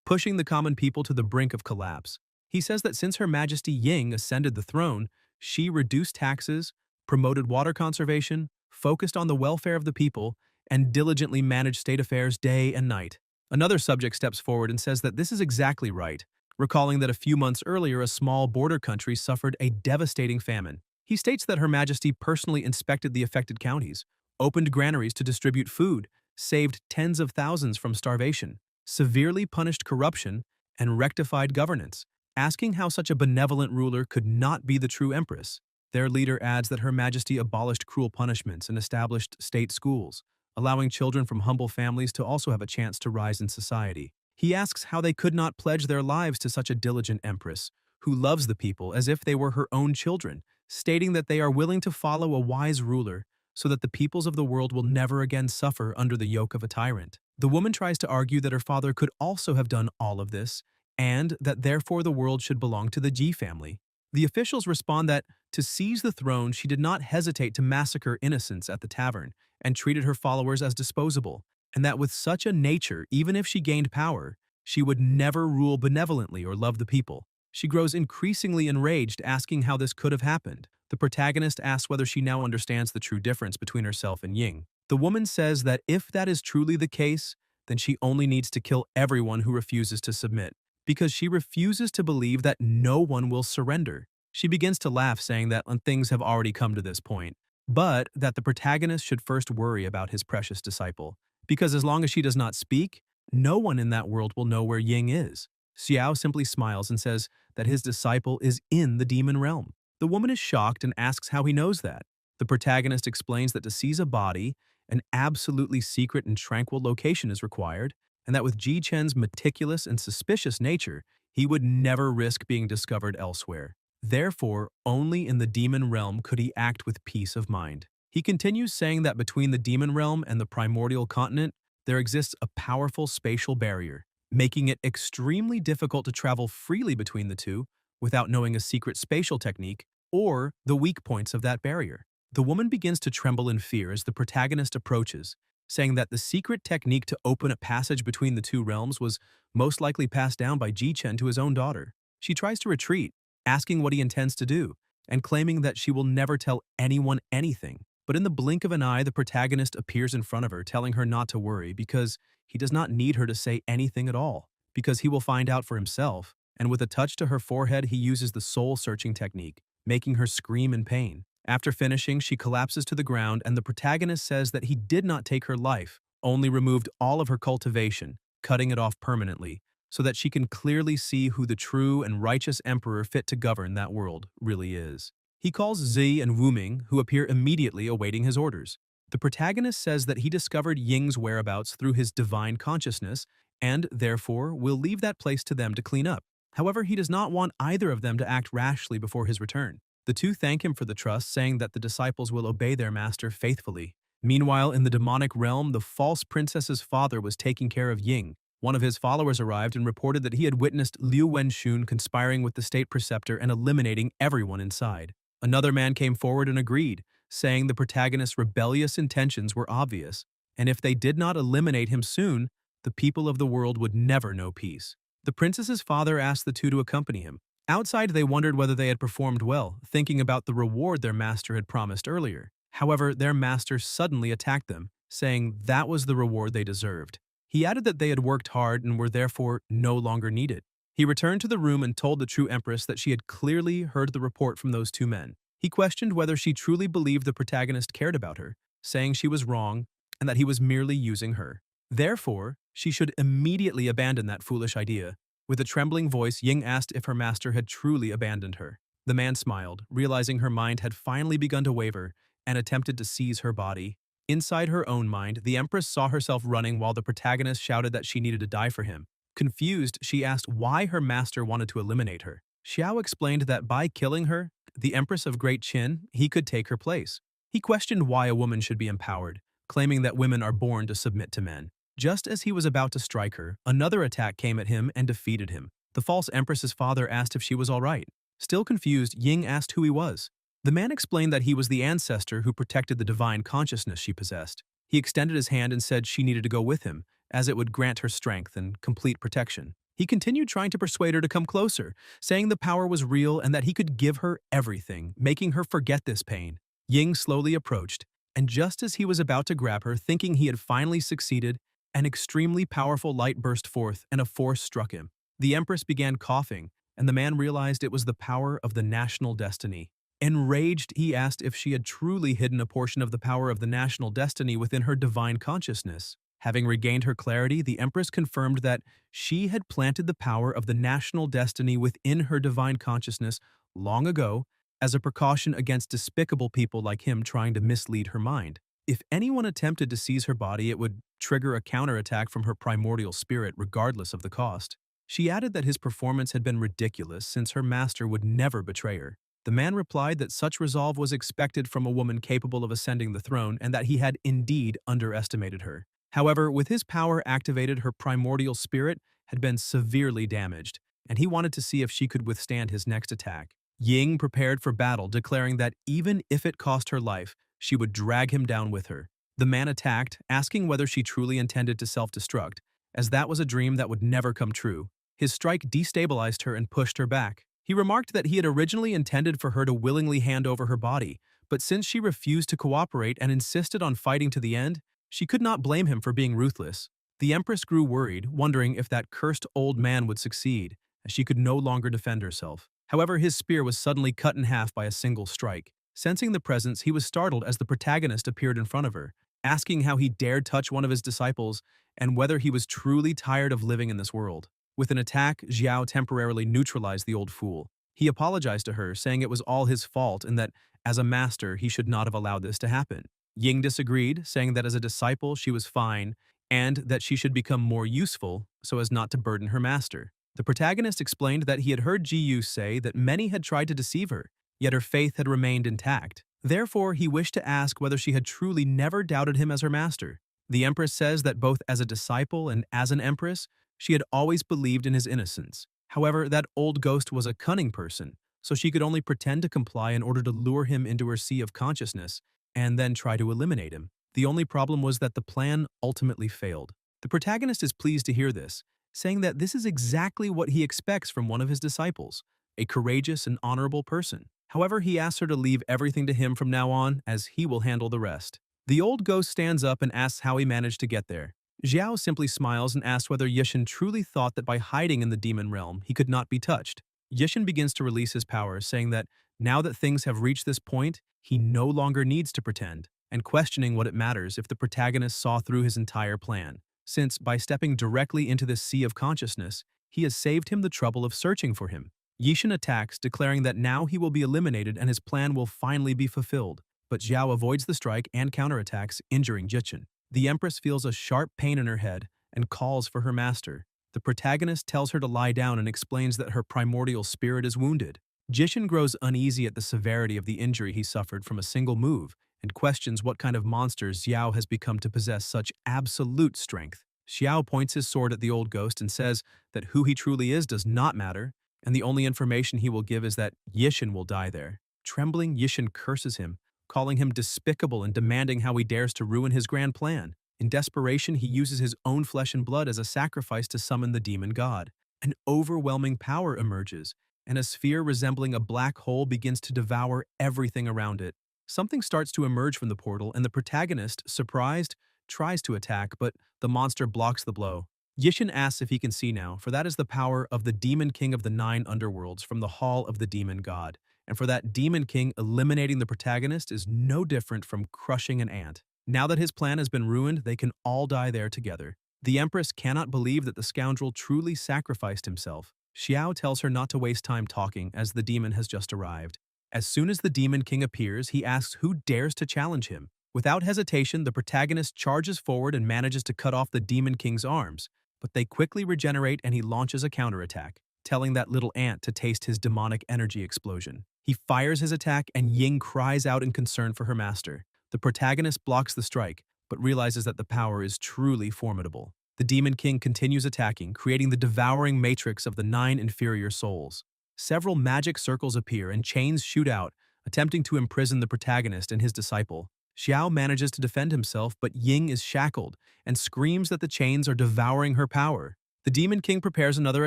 pushing the common people to the brink of collapse. He says that since Her Majesty Ying ascended the throne, she reduced taxes, promoted water conservation, focused on the welfare of the people, and diligently managed state affairs day and night. Another subject steps forward and says that this is exactly right, recalling that a few months earlier a small border country suffered a devastating famine. He states that Her Majesty personally inspected the affected counties, opened granaries to distribute food, saved tens of thousands from starvation, severely punished corruption, and rectified governance, asking how such a benevolent ruler could not be the true empress. Their leader adds that Her Majesty abolished cruel punishments and established state schools, allowing children from humble families to also have a chance to rise in society. He asks how they could not pledge their lives to such a diligent empress, who loves the people as if they were her own children, stating that they are willing to follow a wise ruler so that the peoples of the world will never again suffer under the yoke of a tyrant. The woman tries to argue that her father could also have done all of this, and that therefore the world should belong to the Ji family. The officials respond that, to seize the throne, she did not hesitate to massacre innocents at the tavern, and treated her followers as disposable, and that with such a nature, even if she gained power, she would never rule benevolently or love the people. She grows increasingly enraged, asking how this could have happened. The protagonist asks whether she now understands the true difference between herself and Ying. The woman says that if that is truly the case, then she only needs to kill everyone who refuses to submit, because she refuses to believe that no one will surrender. She begins to laugh, saying that things have already come to this point, but that the protagonist should first worry about his precious disciple, because as long as she does not speak, no one in that world will know where Ying is. Xiao simply smiles and says that his disciple is in the demon realm. The woman is shocked and asks how he knows that. The protagonist explains that to seize a body, an absolutely secret and tranquil location is required, and that with Ji Chen's meticulous and suspicious nature, he would never risk being discovered elsewhere. Therefore, only in the demon realm could he act with peace of mind. He continues saying that between the demon realm and the primordial continent, there exists a powerful spatial barrier, making it extremely difficult to travel freely between the two without knowing a secret spatial technique or the weak points of that barrier. The woman begins to tremble in fear as the protagonist approaches, saying that the secret technique to open a passage between the two realms was most likely passed down by Ji Chen to his own daughter. She tries to retreat, asking what he intends to do, and claiming that she will never tell anyone anything. But in the blink of an eye, the protagonist appears in front of her, telling her not to worry because he does not need her to say anything at all, because he will find out for himself. And with a touch to her forehead, he uses the soul-searching technique, making her scream in pain. After finishing, she collapses to the ground, and the protagonist says that he did not take her life, only removed all of her cultivation, cutting it off permanently, so that she can clearly see who the true and righteous emperor fit to govern that world really is. He calls Zi and Wuming, who appear immediately awaiting his orders. The protagonist says that he discovered Ying's whereabouts through his divine consciousness, and therefore will leave that place to them to clean up. However, he does not want either of them to act rashly before his return. The two thank him for the trust, saying that the disciples will obey their master faithfully. Meanwhile, in the demonic realm, the false princess's father was taking care of Ying, One of his followers arrived and reported that he had witnessed Liu Wenxun conspiring with the state preceptor and eliminating everyone inside. Another man came forward and agreed, saying the protagonist's rebellious intentions were obvious, and if they did not eliminate him soon, the people of the world would never know peace. The princess's father asked the two to accompany him. Outside, they wondered whether they had performed well, thinking about the reward their master had promised earlier. However, their master suddenly attacked them, saying that was the reward they deserved. He added that they had worked hard and were therefore no longer needed. He returned to the room and told the true empress that she had clearly heard the report from those two men. He questioned whether she truly believed the protagonist cared about her, saying she was wrong and that he was merely using her. Therefore, she should immediately abandon that foolish idea. With a trembling voice, Ying asked if her master had truly abandoned her. The man smiled, realizing her mind had finally begun to waver, and attempted to seize her body. Inside her own mind, the empress saw herself running while the protagonist shouted that she needed to die for him. Confused, she asked why her master wanted to eliminate her. Xiao explained that by killing her, the Empress of Great Qin, he could take her place. He questioned why a woman should be empowered, claiming that women are born to submit to men. Just as he was about to strike her, another attack came at him and defeated him. The false empress's father asked if she was all right. Still confused, Ying asked who he was. The man explained that he was the ancestor who protected the divine consciousness she possessed. He extended his hand and said she needed to go with him, as it would grant her strength and complete protection. He continued trying to persuade her to come closer, saying the power was real and that he could give her everything, making her forget this pain. Ying slowly approached, and just as he was about to grab her, thinking he had finally succeeded, an extremely powerful light burst forth and a force struck him. The Empress began coughing, and the man realized it was the power of the national destiny. Enraged, he asked if she had truly hidden a portion of the power of the national destiny within her divine consciousness. Having regained her clarity, the Empress confirmed that she had planted the power of the national destiny within her divine consciousness long ago as a precaution against despicable people like him trying to mislead her mind. If anyone attempted to seize her body, it would trigger a counterattack from her primordial spirit regardless of the cost. She added that his performance had been ridiculous since her master would never betray her. The man replied that such resolve was expected from a woman capable of ascending the throne and that he had indeed underestimated her. However, with his power activated, her primordial spirit had been severely damaged, and he wanted to see if she could withstand his next attack. Ying prepared for battle, declaring that even if it cost her life, she would drag him down with her. The man attacked, asking whether she truly intended to self-destruct, as that was a dream that would never come true. His strike destabilized her and pushed her back. He remarked that he had originally intended for her to willingly hand over her body, but since she refused to cooperate and insisted on fighting to the end, she could not blame him for being ruthless. The Empress grew worried, wondering if that cursed old man would succeed, as she could no longer defend herself. However, his spear was suddenly cut in half by a single strike. Sensing the presence, he was startled as the protagonist appeared in front of her, asking how he dared touch one of his disciples and whether he was truly tired of living in this world. With an attack, Xiao temporarily neutralized the old fool. He apologized to her, saying it was all his fault and that, as a master, he should not have allowed this to happen. Ying disagreed, saying that as a disciple she was fine and that she should become more useful so as not to burden her master. The protagonist explained that he had heard Ji Yu say that many had tried to deceive her, yet her faith had remained intact. Therefore, he wished to ask whether she had truly never doubted him as her master. The Empress says that both as a disciple and as an empress, she had always believed in his innocence. However, that old ghost was a cunning person, so she could only pretend to comply in order to lure him into her sea of consciousness and then try to eliminate him. The only problem was that the plan ultimately failed. The protagonist is pleased to hear this, saying that this is exactly what he expects from one of his disciples, a courageous and honorable person. However, he asks her to leave everything to him from now on, as he will handle the rest. The old ghost stands up and asks how he managed to get there. Xiao simply smiles and asks whether Yishin truly thought that by hiding in the demon realm, he could not be touched. Yishin begins to release his powers, saying that now that things have reached this point, he no longer needs to pretend, and questioning what it matters if the protagonist saw through his entire plan, since by stepping directly into this sea of consciousness, he has saved him the trouble of searching for him. Yishin attacks, declaring that now he will be eliminated and his plan will finally be fulfilled, but Xiao avoids the strike and counterattacks, injuring Jichin. The Empress feels a sharp pain in her head and calls for her master. The protagonist tells her to lie down and explains that her primordial spirit is wounded. Jishin grows uneasy at the severity of the injury he suffered from a single move and questions what kind of monster Xiao has become to possess such absolute strength. Xiao points his sword at the old ghost and says that who he truly is does not matter, and the only information he will give is that Yishin will die there. Trembling, Yishin curses him, calling him despicable and demanding how he dares to ruin his grand plan. In desperation, he uses his own flesh and blood as a sacrifice to summon the demon god. An overwhelming power emerges, and a sphere resembling a black hole begins to devour everything around it. Something starts to emerge from the portal, and the protagonist, surprised, tries to attack, but the monster blocks the blow. Yishin asks if he can see now, for that is the power of the Demon King of the Nine Underworlds from the Hall of the Demon God. And for that Demon King, eliminating the protagonist is no different from crushing an ant. Now that his plan has been ruined, they can all die there together. The Empress cannot believe that the scoundrel truly sacrificed himself. Xiao tells her not to waste time talking, as the demon has just arrived. As soon as the Demon King appears, he asks who dares to challenge him. Without hesitation, the protagonist charges forward and manages to cut off the Demon King's arms, but they quickly regenerate and he launches a counterattack, telling that little ant to taste his demonic energy explosion. He fires his attack and Ying cries out in concern for her master. The protagonist blocks the strike, but realizes that the power is truly formidable. The Demon King continues attacking, creating the devouring matrix of the 9 inferior souls. Several magic circles appear and chains shoot out, attempting to imprison the protagonist and his disciple. Xiao manages to defend himself, but Ying is shackled and screams that the chains are devouring her power. The Demon King prepares another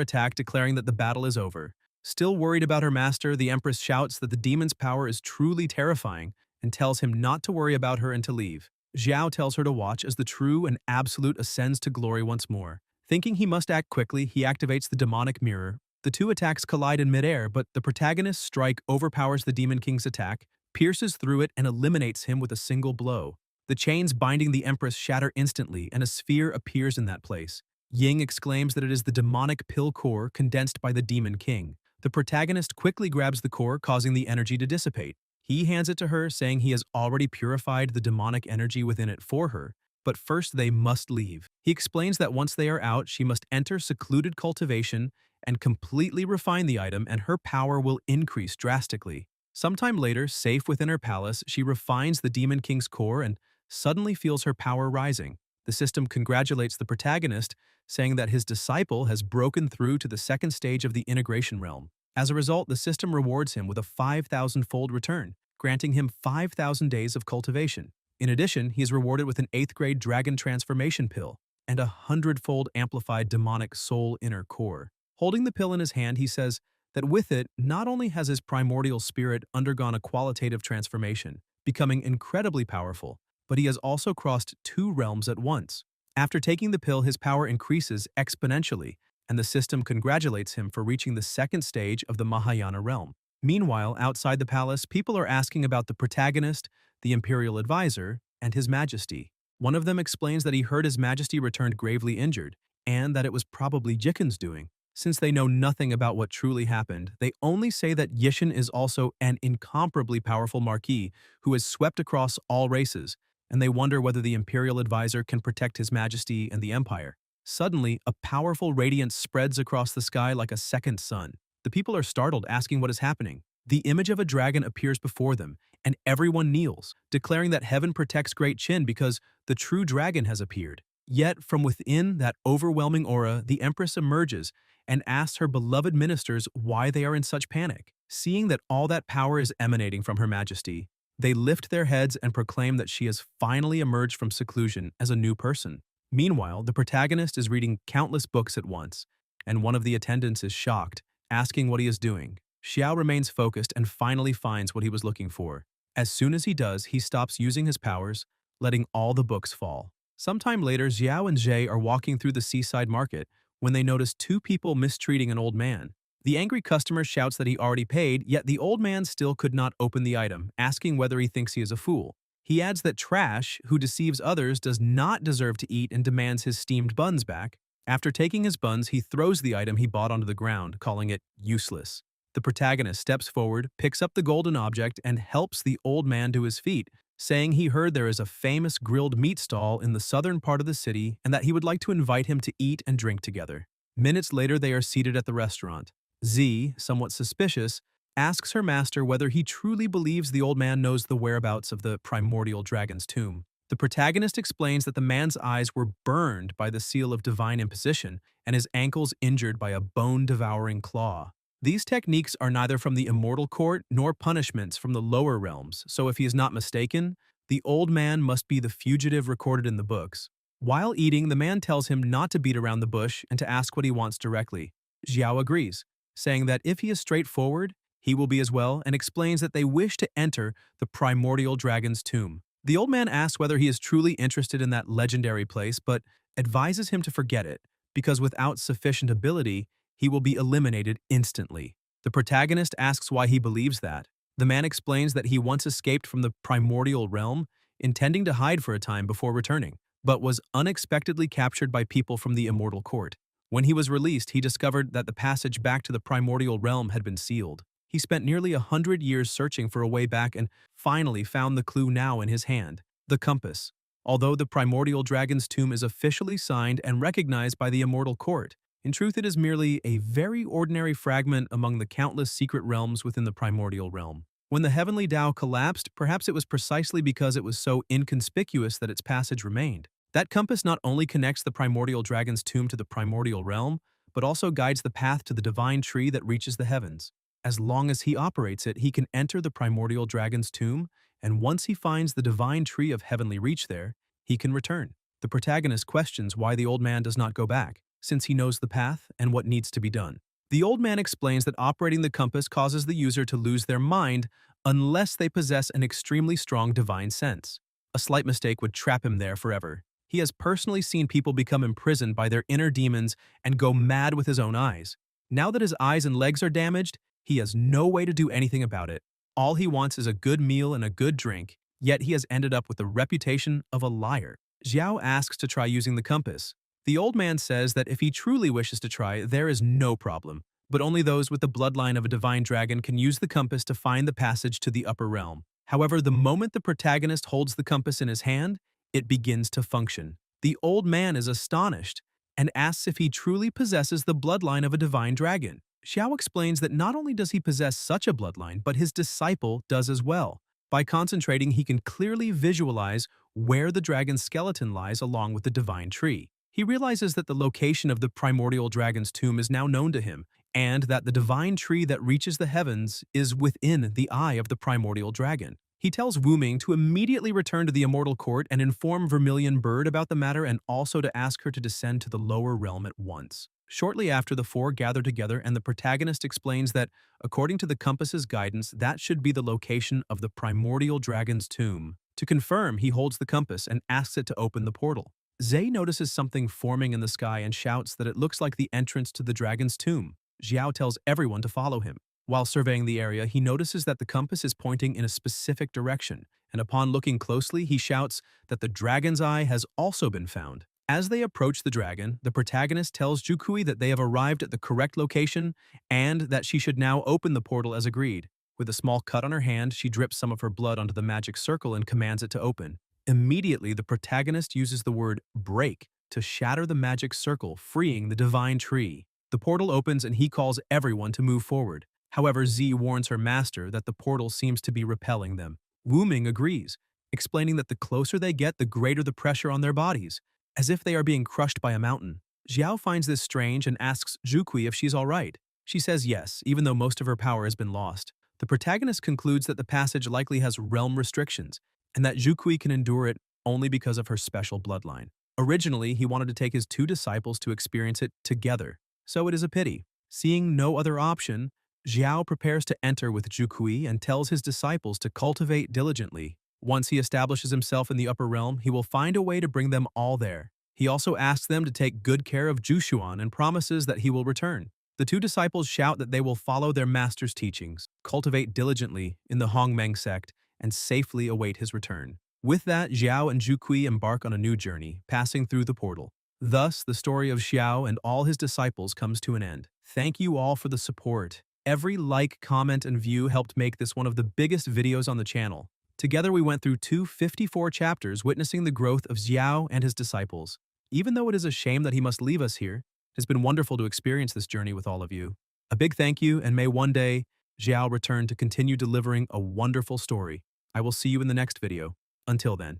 attack, declaring that the battle is over. Still worried about her master, the Empress shouts that the demon's power is truly terrifying and tells him not to worry about her and to leave. Xiao tells her to watch as the true and absolute ascends to glory once more. Thinking he must act quickly, he activates the demonic mirror. The two attacks collide in midair, but the protagonist's strike overpowers the Demon King's attack, pierces through it, and eliminates him with a single blow. The chains binding the Empress shatter instantly, and a sphere appears in that place. Ying exclaims that it is the demonic pill core condensed by the Demon King. The protagonist quickly grabs the core, causing the energy to dissipate. He hands it to her, saying he has already purified the demonic energy within it for her, but first they must leave. He explains that once they are out, she must enter secluded cultivation and completely refine the item, and her power will increase drastically. Sometime later, safe within her palace, she refines the Demon King's core and suddenly feels her power rising. The system congratulates the protagonist, saying that his disciple has broken through to the second stage of the integration realm. As a result, the system rewards him with a 5,000-fold return, granting him 5,000 days of cultivation. In addition, he is rewarded with an 8th-grade dragon transformation pill and a 100-fold amplified demonic soul inner core. Holding the pill in his hand, he says that with it, not only has his primordial spirit undergone a qualitative transformation, becoming incredibly powerful, but he has also crossed 2 realms at once. After taking the pill, his power increases exponentially, and the system congratulates him for reaching the 2nd stage of the Mahayana realm. Meanwhile, outside the palace, people are asking about the protagonist, the imperial advisor, and his majesty. One of them explains that he heard his majesty returned gravely injured, and that it was probably Jiken's doing. Since they know nothing about what truly happened, they only say that Yishin is also an incomparably powerful marquis who has swept across all races, and they wonder whether the imperial advisor can protect his majesty and the empire. Suddenly, a powerful radiance spreads across the sky like a second sun. The people are startled, asking what is happening. The image of a dragon appears before them, and everyone kneels, declaring that heaven protects Great Qin because the true dragon has appeared. Yet, from within that overwhelming aura, the Empress emerges and asks her beloved ministers why they are in such panic. Seeing that all that power is emanating from Her Majesty, they lift their heads and proclaim that she has finally emerged from seclusion as a new person. Meanwhile, the protagonist is reading countless books at once, and one of the attendants is shocked, asking what he is doing. Xiao remains focused and finally finds what he was looking for. As soon as he does, he stops using his powers, letting all the books fall. Sometime later, Xiao and Jie are walking through the seaside market when they notice 2 people mistreating an old man. The angry customer shouts that he already paid, yet the old man still could not open the item, asking whether he thinks he is a fool. He adds that Trash, who deceives others, does not deserve to eat and demands his steamed buns back. After taking his buns, he throws the item he bought onto the ground, calling it useless. The protagonist steps forward, picks up the golden object, and helps the old man to his feet, saying he heard there is a famous grilled meat stall in the southern part of the city and that he would like to invite him to eat and drink together. Minutes later, they are seated at the restaurant. Z, somewhat suspicious, asks her master whether he truly believes the old man knows the whereabouts of the primordial dragon's tomb. The protagonist explains that the man's eyes were burned by the seal of divine imposition and his ankles injured by a bone-devouring claw. These techniques are neither from the immortal court nor punishments from the lower realms, so if he is not mistaken, the old man must be the fugitive recorded in the books. While eating, the man tells him not to beat around the bush and to ask what he wants directly. Xiao agrees, saying that if he is straightforward, he will be as well, and explains that they wish to enter the primordial dragon's tomb. The old man asks whether he is truly interested in that legendary place, but advises him to forget it, because without sufficient ability, he will be eliminated instantly. The protagonist asks why he believes that. The man explains that he once escaped from the primordial realm, intending to hide for a time before returning, but was unexpectedly captured by people from the immortal court. When he was released, he discovered that the passage back to the primordial realm had been sealed. He spent nearly 100 years searching for a way back and finally found the clue now in his hand, the compass. Although the primordial dragon's tomb is officially signed and recognized by the immortal court, in truth it is merely a very ordinary fragment among the countless secret realms within the primordial realm. When the heavenly Tao collapsed, perhaps it was precisely because it was so inconspicuous that its passage remained. That compass not only connects the primordial dragon's tomb to the primordial realm, but also guides the path to the divine tree that reaches the heavens. As long as he operates it, he can enter the primordial dragon's tomb, and once he finds the divine tree of heavenly reach there, he can return. The protagonist questions why the old man does not go back, since he knows the path and what needs to be done. The old man explains that operating the compass causes the user to lose their mind unless they possess an extremely strong divine sense. A slight mistake would trap him there forever. He has personally seen people become imprisoned by their inner demons and go mad with his own eyes. Now that his eyes and legs are damaged, he has no way to do anything about it. All he wants is a good meal and a good drink, yet he has ended up with the reputation of a liar. Xiao asks to try using the compass. The old man says that if he truly wishes to try, there is no problem, but only those with the bloodline of a divine dragon can use the compass to find the passage to the upper realm. However, the moment the protagonist holds the compass in his hand, it begins to function. The old man is astonished and asks if he truly possesses the bloodline of a divine dragon. Xiao explains that not only does he possess such a bloodline, but his disciple does as well. By concentrating, he can clearly visualize where the dragon's skeleton lies along with the divine tree. He realizes that the location of the primordial dragon's tomb is now known to him, and that the divine tree that reaches the heavens is within the eye of the primordial dragon. He tells Wu Ming to immediately return to the immortal court and inform Vermilion Bird about the matter, and also to ask her to descend to the lower realm at once. Shortly after, the four gather together and the protagonist explains that, according to the compass's guidance, that should be the location of the primordial dragon's tomb. To confirm, he holds the compass and asks it to open the portal. Zhe notices something forming in the sky and shouts that it looks like the entrance to the dragon's tomb. Xiao tells everyone to follow him. While surveying the area, he notices that the compass is pointing in a specific direction, and upon looking closely, he shouts that the dragon's eye has also been found. As they approach the dragon, the protagonist tells Jukui that they have arrived at the correct location and that she should now open the portal as agreed. With a small cut on her hand, she drips some of her blood onto the magic circle and commands it to open. Immediately, the protagonist uses the word break to shatter the magic circle, freeing the divine tree. The portal opens and he calls everyone to move forward. However, Z warns her master that the portal seems to be repelling them. Wu Ming agrees, explaining that the closer they get, the greater the pressure on their bodies, as if they are being crushed by a mountain. Xiao finds this strange and asks Jukui if she's all right. She says yes, even though most of her power has been lost. The protagonist concludes that the passage likely has realm restrictions, and that Jukui can endure it only because of her special bloodline. Originally, he wanted to take his two disciples to experience it together, so it is a pity. Seeing no other option, Xiao prepares to enter with Jukui and tells his disciples to cultivate diligently. Once he establishes himself in the upper realm, he will find a way to bring them all there. He also asks them to take good care of Jushuan and promises that he will return. The two disciples shout that they will follow their master's teachings, cultivate diligently in the Hongmeng sect, and safely await his return. With that, Xiao and Jukui embark on a new journey, passing through the portal. Thus, the story of Xiao and all his disciples comes to an end. Thank you all for the support. Every like, comment, and view helped make this one of the biggest videos on the channel. Together we went through 254 chapters witnessing the growth of Xiao and his disciples. Even though it is a shame that he must leave us here, it has been wonderful to experience this journey with all of you. A big thank you, and may one day Xiao return to continue delivering a wonderful story. I will see you in the next video. Until then.